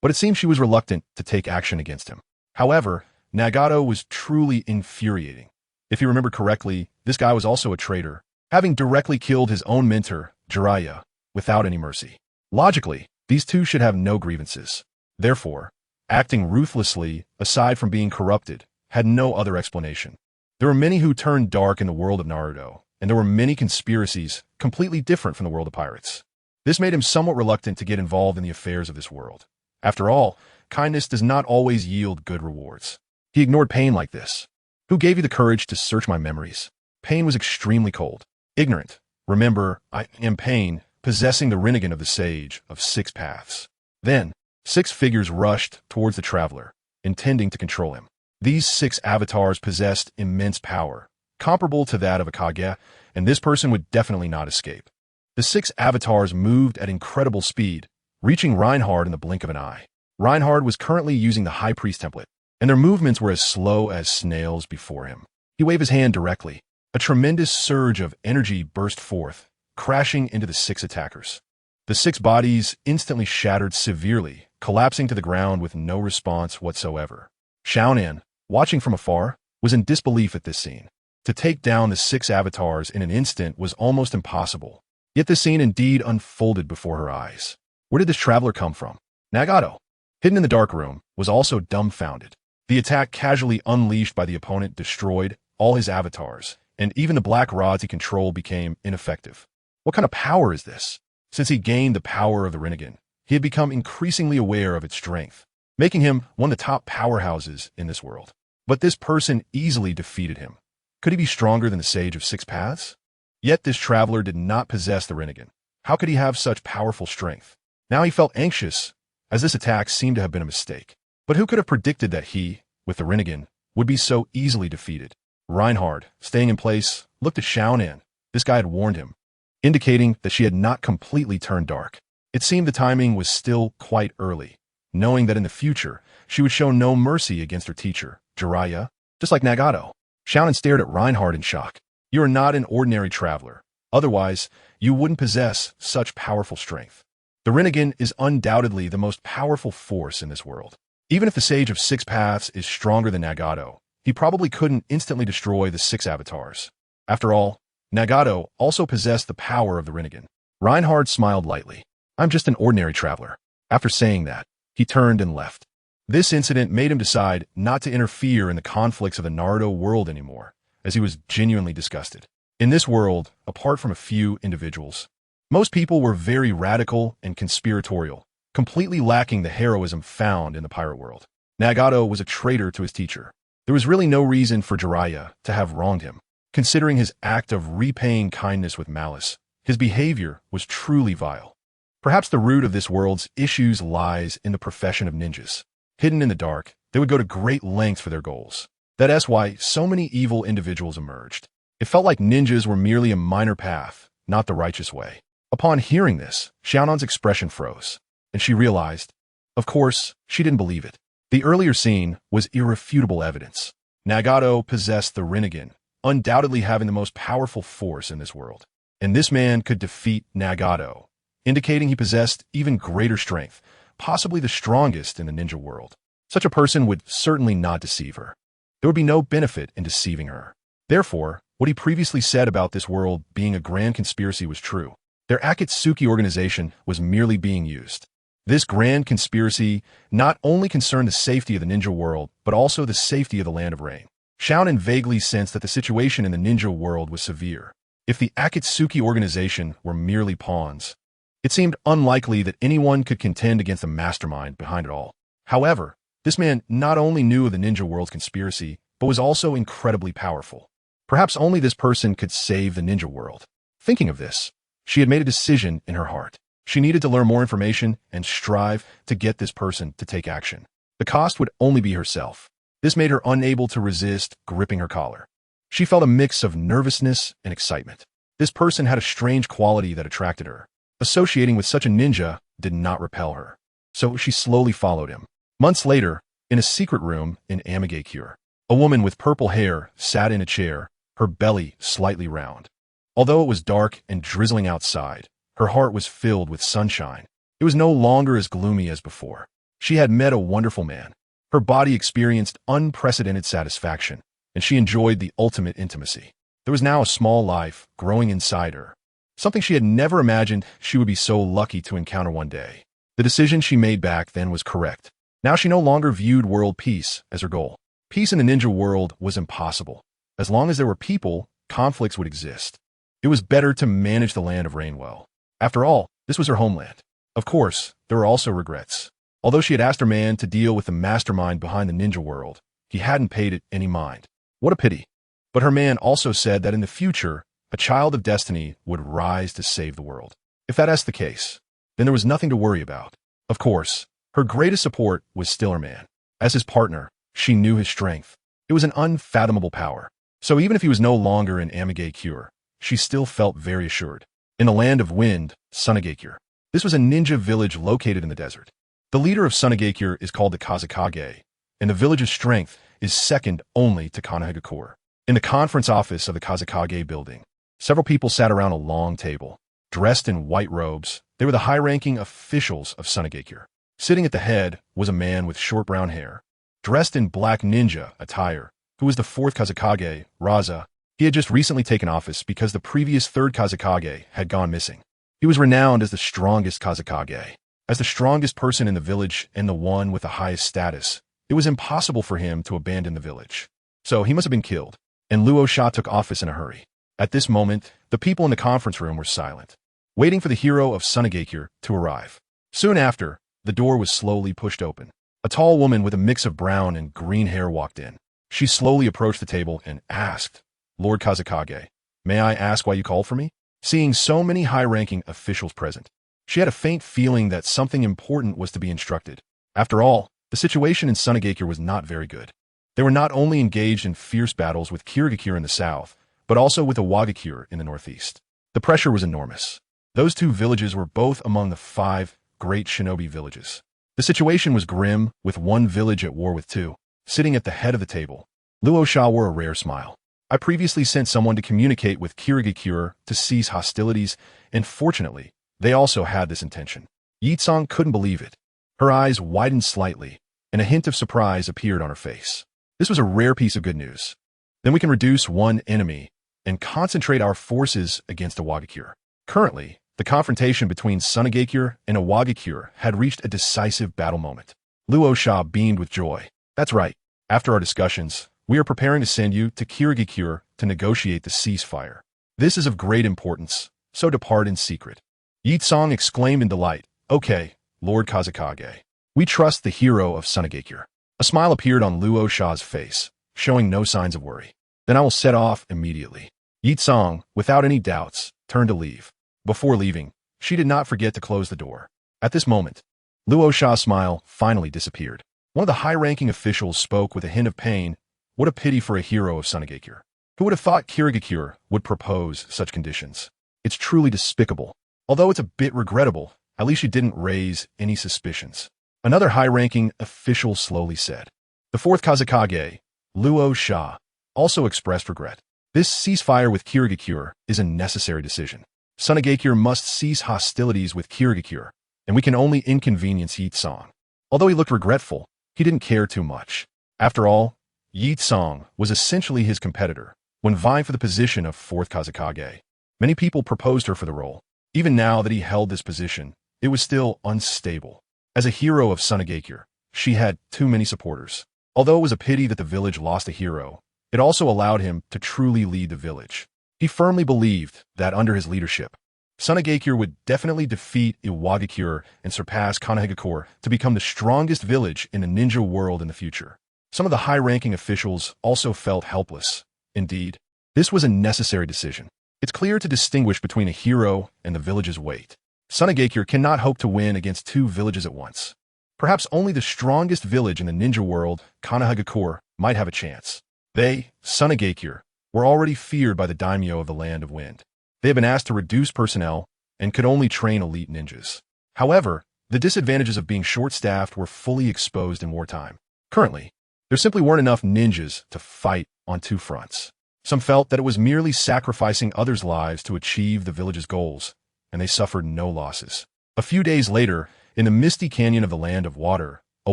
but it seemed she was reluctant to take action against him. However, Nagato was truly infuriating. If you remember correctly, this guy was also a traitor, having directly killed his own mentor, Jiraiya, without any mercy. Logically, these two should have no grievances. Therefore, acting ruthlessly, aside from being corrupted, had no other explanation. There were many who turned dark in the world of Naruto, and there were many conspiracies completely different from the world of pirates. This made him somewhat reluctant to get involved in the affairs of this world. After all, kindness does not always yield good rewards. He ignored pain like this. Who gave you the courage to search my memories? Pain was extremely cold. Ignorant. Remember, I am Pain, possessing the Rinnegan of the Sage of Six Paths. Then, 6 figures rushed towards the traveler, intending to control him. These 6 avatars possessed immense power, comparable to that of a Kage, and this person would definitely not escape. The 6 avatars moved at incredible speed, reaching Reinhard in the blink of an eye. Reinhard was currently using the High Priest template, and their movements were as slow as snails before him. He waved his hand directly. A tremendous surge of energy burst forth, crashing into the 6 attackers. The 6 bodies instantly shattered severely, collapsing to the ground with no response whatsoever. Xiaonan, watching from afar, was in disbelief at this scene. To take down the 6 avatars in an instant was almost impossible. Yet the scene indeed unfolded before her eyes. Where did this traveler come from? Nagato, hidden in the dark room, was also dumbfounded. The attack casually unleashed by the opponent destroyed all his avatars, and even the black rods he controlled became ineffective. What kind of power is this? Since he gained the power of the Rinnegan, he had become increasingly aware of its strength, making him one of the top powerhouses in this world. But this person easily defeated him. Could he be stronger than the Sage of Six Paths? Yet this traveler did not possess the Rinnegan. How could he have such powerful strength? Now he felt anxious, as this attack seemed to have been a mistake. But who could have predicted that he, with the Rinnegan, would be so easily defeated? Reinhard, staying in place, looked at Xiaonan. This guy had warned him, indicating that she had not completely turned dark. It seemed the timing was still quite early, knowing that in the future, she would show no mercy against her teacher, Jiraiya, just like Nagato. Xiaonan stared at Reinhard in shock. You are not an ordinary traveler. Otherwise, you wouldn't possess such powerful strength. The Rinnegan is undoubtedly the most powerful force in this world. Even if the Sage of Six Paths is stronger than Nagato, he probably couldn't instantly destroy the 6 avatars. After all, Nagato also possessed the power of the Rinnegan. Reinhard smiled lightly. I'm just an ordinary traveler. After saying that, he turned and left. This incident made him decide not to interfere in the conflicts of the Naruto world anymore, as he was genuinely disgusted. In this world, apart from a few individuals, most people were very radical and conspiratorial, completely lacking the heroism found in the pirate world. Nagato was a traitor to his teacher. There was really no reason for Jiraiya to have wronged him. Considering his act of repaying kindness with malice, his behavior was truly vile. Perhaps the root of this world's issues lies in the profession of ninjas. Hidden in the dark, they would go to great lengths for their goals. That's why so many evil individuals emerged. It felt like ninjas were merely a minor path, not the righteous way. Upon hearing this, Xiaonan's expression froze, and she realized, of course, she didn't believe it. The earlier scene was irrefutable evidence. Nagato possessed the Rinnegan, undoubtedly having the most powerful force in this world. And this man could defeat Nagato, indicating he possessed even greater strength, possibly the strongest in the ninja world. Such a person would certainly not deceive her. There would be no benefit in deceiving her. Therefore, what he previously said about this world being a grand conspiracy was true. Their Akatsuki organization was merely being used. This grand conspiracy not only concerned the safety of the ninja world, but also the safety of the Land of Rain. Xiaonan vaguely sensed that the situation in the ninja world was severe. If the Akatsuki organization were merely pawns, it seemed unlikely that anyone could contend against the mastermind behind it all. However, this man not only knew of the ninja world's conspiracy, but was also incredibly powerful. Perhaps only this person could save the ninja world. Thinking of this, she had made a decision in her heart. She needed to learn more information and strive to get this person to take action. The cost would only be herself. This made her unable to resist gripping her collar. She felt a mix of nervousness and excitement. This person had a strange quality that attracted her. Associating with such a ninja did not repel her. So she slowly followed him. Months later, in a secret room in Amigakure, a woman with purple hair sat in a chair, her belly slightly round. Although it was dark and drizzling outside, her heart was filled with sunshine. It was no longer as gloomy as before. She had met a wonderful man. Her body experienced unprecedented satisfaction, and she enjoyed the ultimate intimacy. There was now a small life growing inside her, something she had never imagined she would be so lucky to encounter one day. The decision she made back then was correct. Now she no longer viewed world peace as her goal. Peace in the ninja world was impossible. As long as there were people, conflicts would exist. It was better to manage the land of rain well. After all, this was her homeland. Of course, there were also regrets. Although she had asked her man to deal with the mastermind behind the ninja world, he hadn't paid it any mind. What a pity. But her man also said that in the future, a child of destiny would rise to save the world. If that's the case, then there was nothing to worry about. Of course, her greatest support was still her man. As his partner, she knew his strength. It was an unfathomable power. So even if he was no longer in Amigakure, she still felt very assured. In the land of wind, Sunagakure. This was a ninja village located in the desert. The leader of Sunagakure is called the Kazekage, and the village's strength is second only to Kanahagakure. In the conference office of the Kazekage building, several people sat around a long table. Dressed in white robes, they were the high-ranking officials of Sunagakure. Sitting at the head was a man with short brown hair, dressed in black ninja attire, who was the fourth Kazekage, Raza. He had just recently taken office because the previous third Kazekage had gone missing. He was renowned as the strongest Kazekage. As the strongest person in the village and the one with the highest status, it was impossible for him to abandon the village. So he must have been killed, and Luo Sha took office in a hurry. At this moment, the people in the conference room were silent, waiting for the hero of Sunagakure to arrive. Soon after, the door was slowly pushed open. A tall woman with a mix of brown and green hair walked in. She slowly approached the table and asked, "Lord Kazekage, may I ask why you called for me?" Seeing so many high-ranking officials present, she had a faint feeling that something important was to be instructed. After all, the situation in Sunagakure was not very good. They were not only engaged in fierce battles with Kirigakure in the south, but also with Awagakure in the northeast. The pressure was enormous. Those two villages were both among the 5 great shinobi villages. The situation was grim, with one village at war with two. Sitting at the head of the table, Luo Sha wore a rare smile. I previously sent someone to communicate with Kirigakure to cease hostilities, and fortunately, they also had this intention. Yitsong couldn't believe it. Her eyes widened slightly, and a hint of surprise appeared on her face. This was a rare piece of good news. Then we can reduce one enemy and concentrate our forces against Awagakure. Currently, the confrontation between Sunagakure and Awagakure had reached a decisive battle moment. Luo Sha beamed with joy. That's right. After our discussions, we are preparing to send you to Kirigakure to negotiate the ceasefire. This is of great importance, so depart in secret. Yitsong exclaimed in delight. Okay, Lord Kazekage. We trust the hero of Sunagakure. A smile appeared on Luo Sha's face, showing no signs of worry. Then I will set off immediately. Yitsong, without any doubts, turned to leave. Before leaving, she did not forget to close the door. At this moment, Luo Sha's smile finally disappeared. One of the high-ranking officials spoke with a hint of pain. What a pity for a hero of Sunagakure. Who would have thought Kirigakure would propose such conditions? It's truly despicable. Although it's a bit regrettable, at least she didn't raise any suspicions. Another high-ranking official slowly said. The fourth Kazekage, Luo Sha, also expressed regret. This ceasefire with Kirigakure is a necessary decision. Sunagakure must cease hostilities with Kirigakure, and we can only inconvenience Yitsong. Although he looked regretful, he didn't care too much. After all, Yitsong was essentially his competitor when vying for the position of fourth Kazekage. Many people proposed her for the role. Even now that he held this position, it was still unstable. As a hero of Sunagakure, she had too many supporters. Although it was a pity that the village lost a hero, it also allowed him to truly lead the village. He firmly believed that under his leadership, Sunagakure would definitely defeat Iwagakure and surpass Kanahagakure to become the strongest village in the ninja world in the future. Some of the high-ranking officials also felt helpless. Indeed, this was a necessary decision. It's clear to distinguish between a hero and the village's weight. Sunagakure cannot hope to win against two villages at once. Perhaps only the strongest village in the ninja world, Kanahagakure, might have a chance. They, Sunagakure, were already feared by the daimyo of the Land of Wind. They had been asked to reduce personnel and could only train elite ninjas. However, the disadvantages of being short-staffed were fully exposed in wartime. Currently, there simply weren't enough ninjas to fight on two fronts. Some felt that it was merely sacrificing others' lives to achieve the village's goals, and they suffered no losses. A few days later, in the misty canyon of the Land of Water, a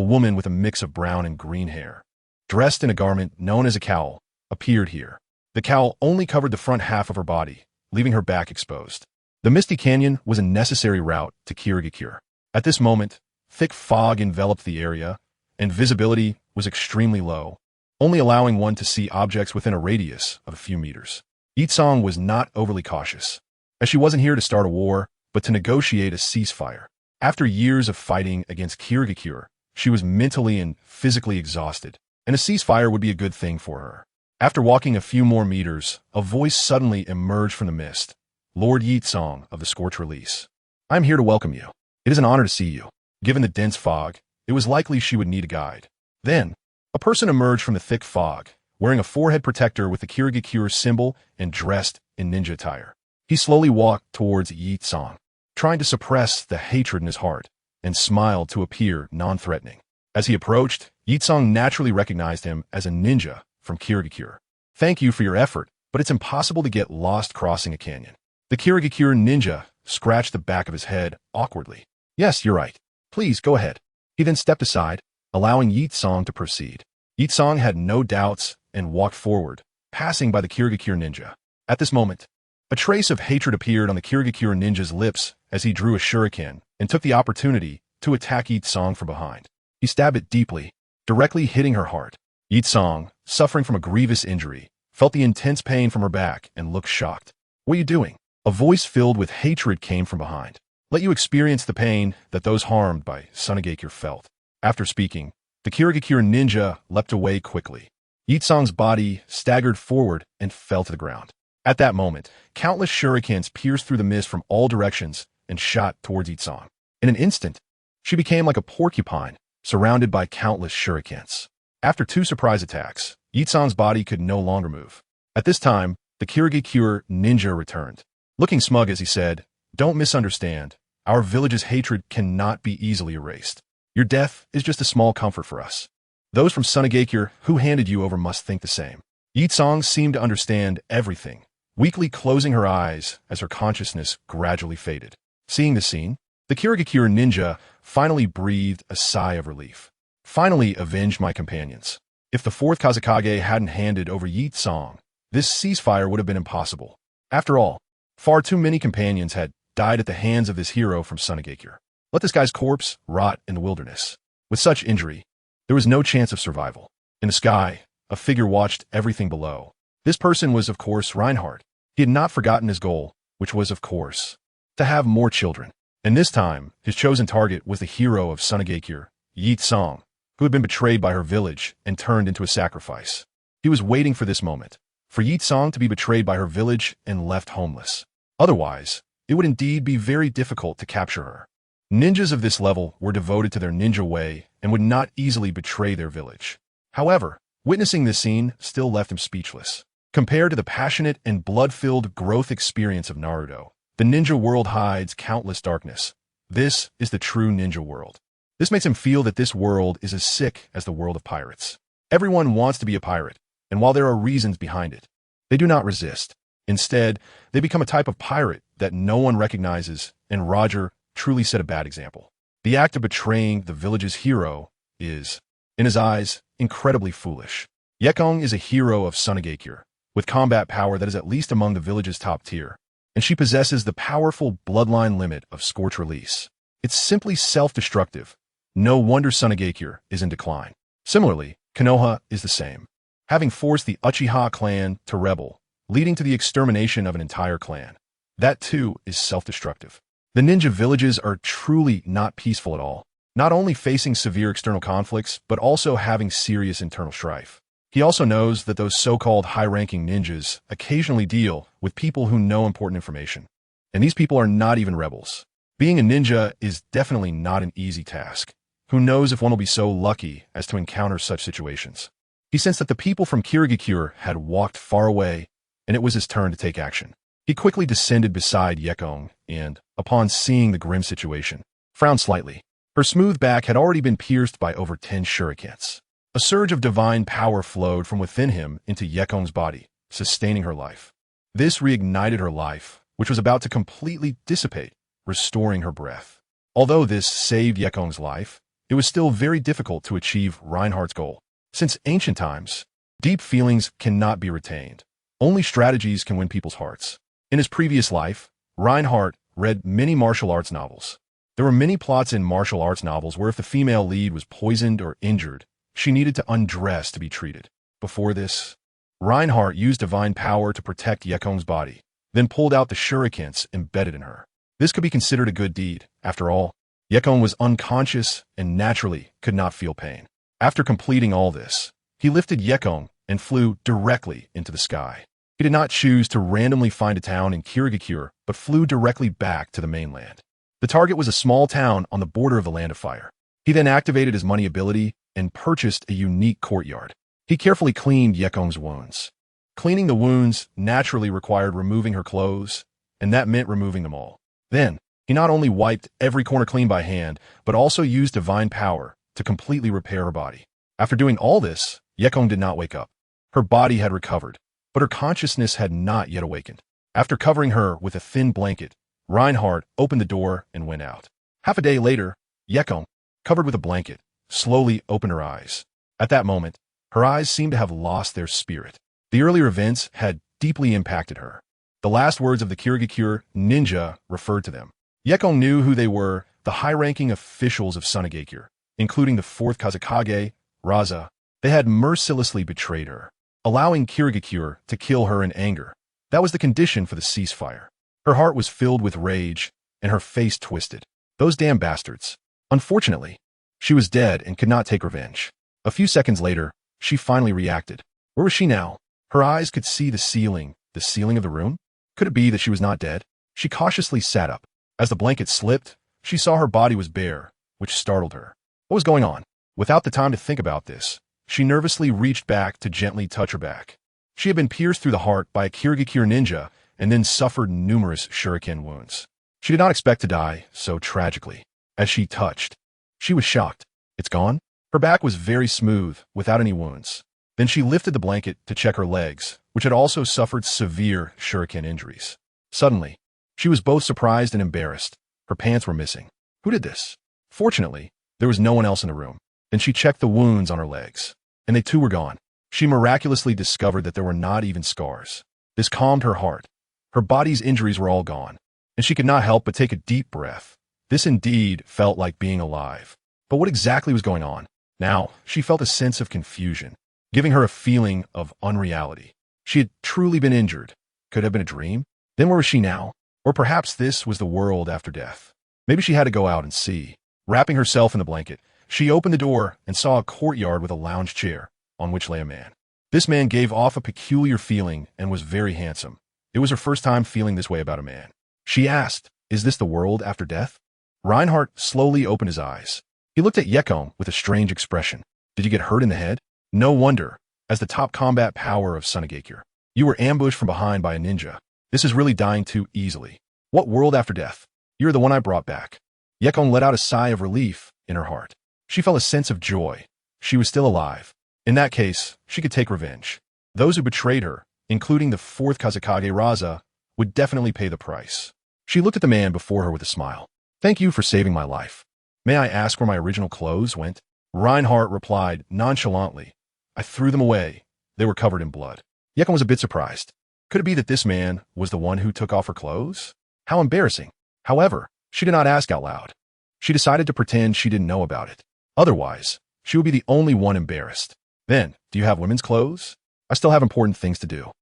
woman with a mix of brown and green hair, dressed in a garment known as a cowl, appeared here. The cowl only covered the front half of her body, leaving her back exposed. The misty canyon was a necessary route to Kirigakure. At this moment, thick fog enveloped the area, and visibility was extremely low, only allowing one to see objects within a radius of a few meters. Yitsong was not overly cautious, as she wasn't here to start a war, but to negotiate a ceasefire. After years of fighting against GirlWho, she was mentally and physically exhausted, and a ceasefire would be a good thing for her. After walking a few more meters, a voice suddenly emerged from the mist. Lord Yitsong of the Scorch Release. I am here to welcome you. It is an honor to see you. Given the dense fog, it was likely she would need a guide. Then, a person emerged from the thick fog, wearing a forehead protector with the GirlWho symbol and dressed in ninja attire. He slowly walked towards Yitsong, trying to suppress the hatred in his heart, and smiled to appear non-threatening. As he approached, Yitsong naturally recognized him as a ninja from GirlWho. Thank you for your effort, but it's impossible to get lost crossing a canyon. The GirlWho ninja scratched the back of his head awkwardly. Yes, you're right. Please, go ahead. He then stepped aside, allowing Yitsong to proceed. Yitsong had no doubts and walked forward, passing by the GirlWho ninja. At this moment, a trace of hatred appeared on the GirlWho ninja's lips as he drew a shuriken and took the opportunity to attack Yitsong from behind. He stabbed it deeply, directly hitting her heart. Yitsong, suffering from a grievous injury, felt the intense pain from her back and looked shocked. What are you doing? A voice filled with hatred came from behind. Let you experience the pain that those harmed by Sunagakure felt. After speaking, the GirlWho ninja leapt away quickly. Yitsong's body staggered forward and fell to the ground. At that moment, countless shurikens pierced through the mist from all directions and shot towards Yitsong. In an instant, she became like a porcupine, surrounded by countless shurikens. After 2 surprise attacks, Yitsong's body could no longer move. At this time, the GirlWho ninja returned. Looking smug as he said, "Don't misunderstand. Our village's hatred cannot be easily erased. Your death is just a small comfort for us. Those from Sunagakure who handed you over must think the same." Yitsong seemed to understand everything, weakly closing her eyes as her consciousness gradually faded. Seeing the scene, the GirlWho ninja finally breathed a sigh of relief. Finally avenged my companions. If the 4th Kazekage hadn't handed over Yitsong, this ceasefire would have been impossible. After all, far too many companions had died at the hands of this hero from Sunagakure. Let this guy's corpse rot in the wilderness. With such injury, there was no chance of survival. In the sky, a figure watched everything below. This person was, of course, Reinhardt. He had not forgotten his goal, which was, of course, to have more children. And this time, his chosen target was the hero of Sunagakure, Yitsong, who had been betrayed by her village and turned into a sacrifice. He was waiting for this moment, for Yitsong to be betrayed by her village and left homeless. Otherwise, it would indeed be very difficult to capture her. Ninjas of this level were devoted to their ninja way and would not easily betray their village. However, witnessing this scene still left him speechless. Compared to the passionate and blood-filled growth experience of Naruto, the ninja world hides countless darkness. This is the true ninja world. This makes him feel that this world is as sick as the world of pirates. Everyone wants to be a pirate, and while there are reasons behind it, they do not resist. Instead, they become a type of pirate that no one recognizes, and Roger truly set a bad example. The act of betraying the village's hero is, in his eyes, incredibly foolish. Yekong is a hero of Sunagakure, with combat power that is at least among the village's top tier, and she possesses the powerful bloodline limit of Scorch Release. It's simply self-destructive. No wonder Sunagakure is in decline. Similarly, Konoha is the same, having forced the Uchiha clan to rebel, leading to the extermination of an entire clan. That too is self-destructive. The ninja villages are truly not peaceful at all, not only facing severe external conflicts, but also having serious internal strife. He also knows that those so-called high-ranking ninjas occasionally deal with people who know important information, and these people are not even rebels. Being a ninja is definitely not an easy task. Who knows if one will be so lucky as to encounter such situations. He sensed that the people from GirlWho had walked far away, and it was his turn to take action. He quickly descended beside Yekong and, upon seeing the grim situation, frowned slightly. Her smooth back had already been pierced by over 10 shurikens. A surge of divine power flowed from within him into Yekong's body, sustaining her life. This reignited her life, which was about to completely dissipate, restoring her breath. Although this saved Yekong's life, it was still very difficult to achieve Reinhardt's goal. Since ancient times, deep feelings cannot be retained. Only strategies can win people's hearts. In his previous life, Reinhardt read many martial arts novels. There were many plots in martial arts novels where if the female lead was poisoned or injured, she needed to undress to be treated. Before this, Reinhardt used divine power to protect Yekong's body, then pulled out the shurikens embedded in her. This could be considered a good deed. After all, Yekong was unconscious and naturally could not feel pain. After completing all this, he lifted Yekong and flew directly into the sky. He did not choose to randomly find a town in Kirigakure, but flew directly back to the mainland. The target was a small town on the border of the Land of Fire. He then activated his money ability and purchased a unique courtyard. He carefully cleaned Yekong's wounds. Cleaning the wounds naturally required removing her clothes, and that meant removing them all. Then, he not only wiped every corner clean by hand, but also used divine power to completely repair her body. After doing all this, Yekong did not wake up. Her body had recovered, but her consciousness had not yet awakened. After covering her with a thin blanket, Reinhardt opened the door and went out. Half a day later, Yekong, covered with a blanket, slowly opened her eyes. At that moment, her eyes seemed to have lost their spirit. The earlier events had deeply impacted her. The last words of the Kirigakure ninja referred to them. Yekong knew who they were, the high-ranking officials of Sunagakure, including the 4th Kazekage, Raza. They had mercilessly betrayed her, allowing Kirigakure to kill her in anger. That was the condition for the ceasefire. Her heart was filled with rage, and her face twisted. Those damn bastards. Unfortunately, she was dead and could not take revenge. A few seconds later, she finally reacted. Where was she now? Her eyes could see the ceiling of the room. Could it be that she was not dead? She cautiously sat up. As the blanket slipped, she saw her body was bare, which startled her. What was going on? Without the time to think about this, she nervously reached back to gently touch her back. She had been pierced through the heart by a Kirigakure ninja and then suffered numerous shuriken wounds. She did not expect to die so tragically. As she touched, she was shocked. It's gone? Her back was very smooth, without any wounds. Then she lifted the blanket to check her legs, which had also suffered severe shuriken injuries. Suddenly, she was both surprised and embarrassed. Her pants were missing. Who did this? Fortunately, there was no one else in the room. Then she checked the wounds on her legs, and they too were gone. She miraculously discovered that there were not even scars. This calmed her heart. Her body's injuries were all gone, and she could not help but take a deep breath. This indeed felt like being alive. But what exactly was going on? Now, she felt a sense of confusion, giving her a feeling of unreality. She had truly been injured. Could it have been a dream? Then where was she now? Or perhaps this was the world after death. Maybe she had to go out and see. Wrapping herself in the blanket, she opened the door and saw a courtyard with a lounge chair, on which lay a man. This man gave off a peculiar feeling and was very handsome. It was her first time feeling this way about a man. She asked, "Is this the world after death?" Reinhardt slowly opened his eyes. He looked at Yekong with a strange expression. Did you get hurt in the head? No wonder, as the top combat power of Sunagakure. You were ambushed from behind by a ninja. This is really dying too easily. What world after death? You're the one I brought back. Yekong let out a sigh of relief in her heart. She felt a sense of joy. She was still alive. In that case, she could take revenge. Those who betrayed her, including the 4th Kazekage Raza, would definitely pay the price. She looked at the man before her with a smile. Thank you for saving my life. May I ask where my original clothes went? Reinhardt replied nonchalantly. I threw them away. They were covered in blood. Yekong was a bit surprised. Could it be that this man was the one who took off her clothes? How embarrassing. However, she did not ask out loud. She decided to pretend she didn't know about it. Otherwise, she would be the only one embarrassed. Then, do you have women's clothes? I still have important things to do.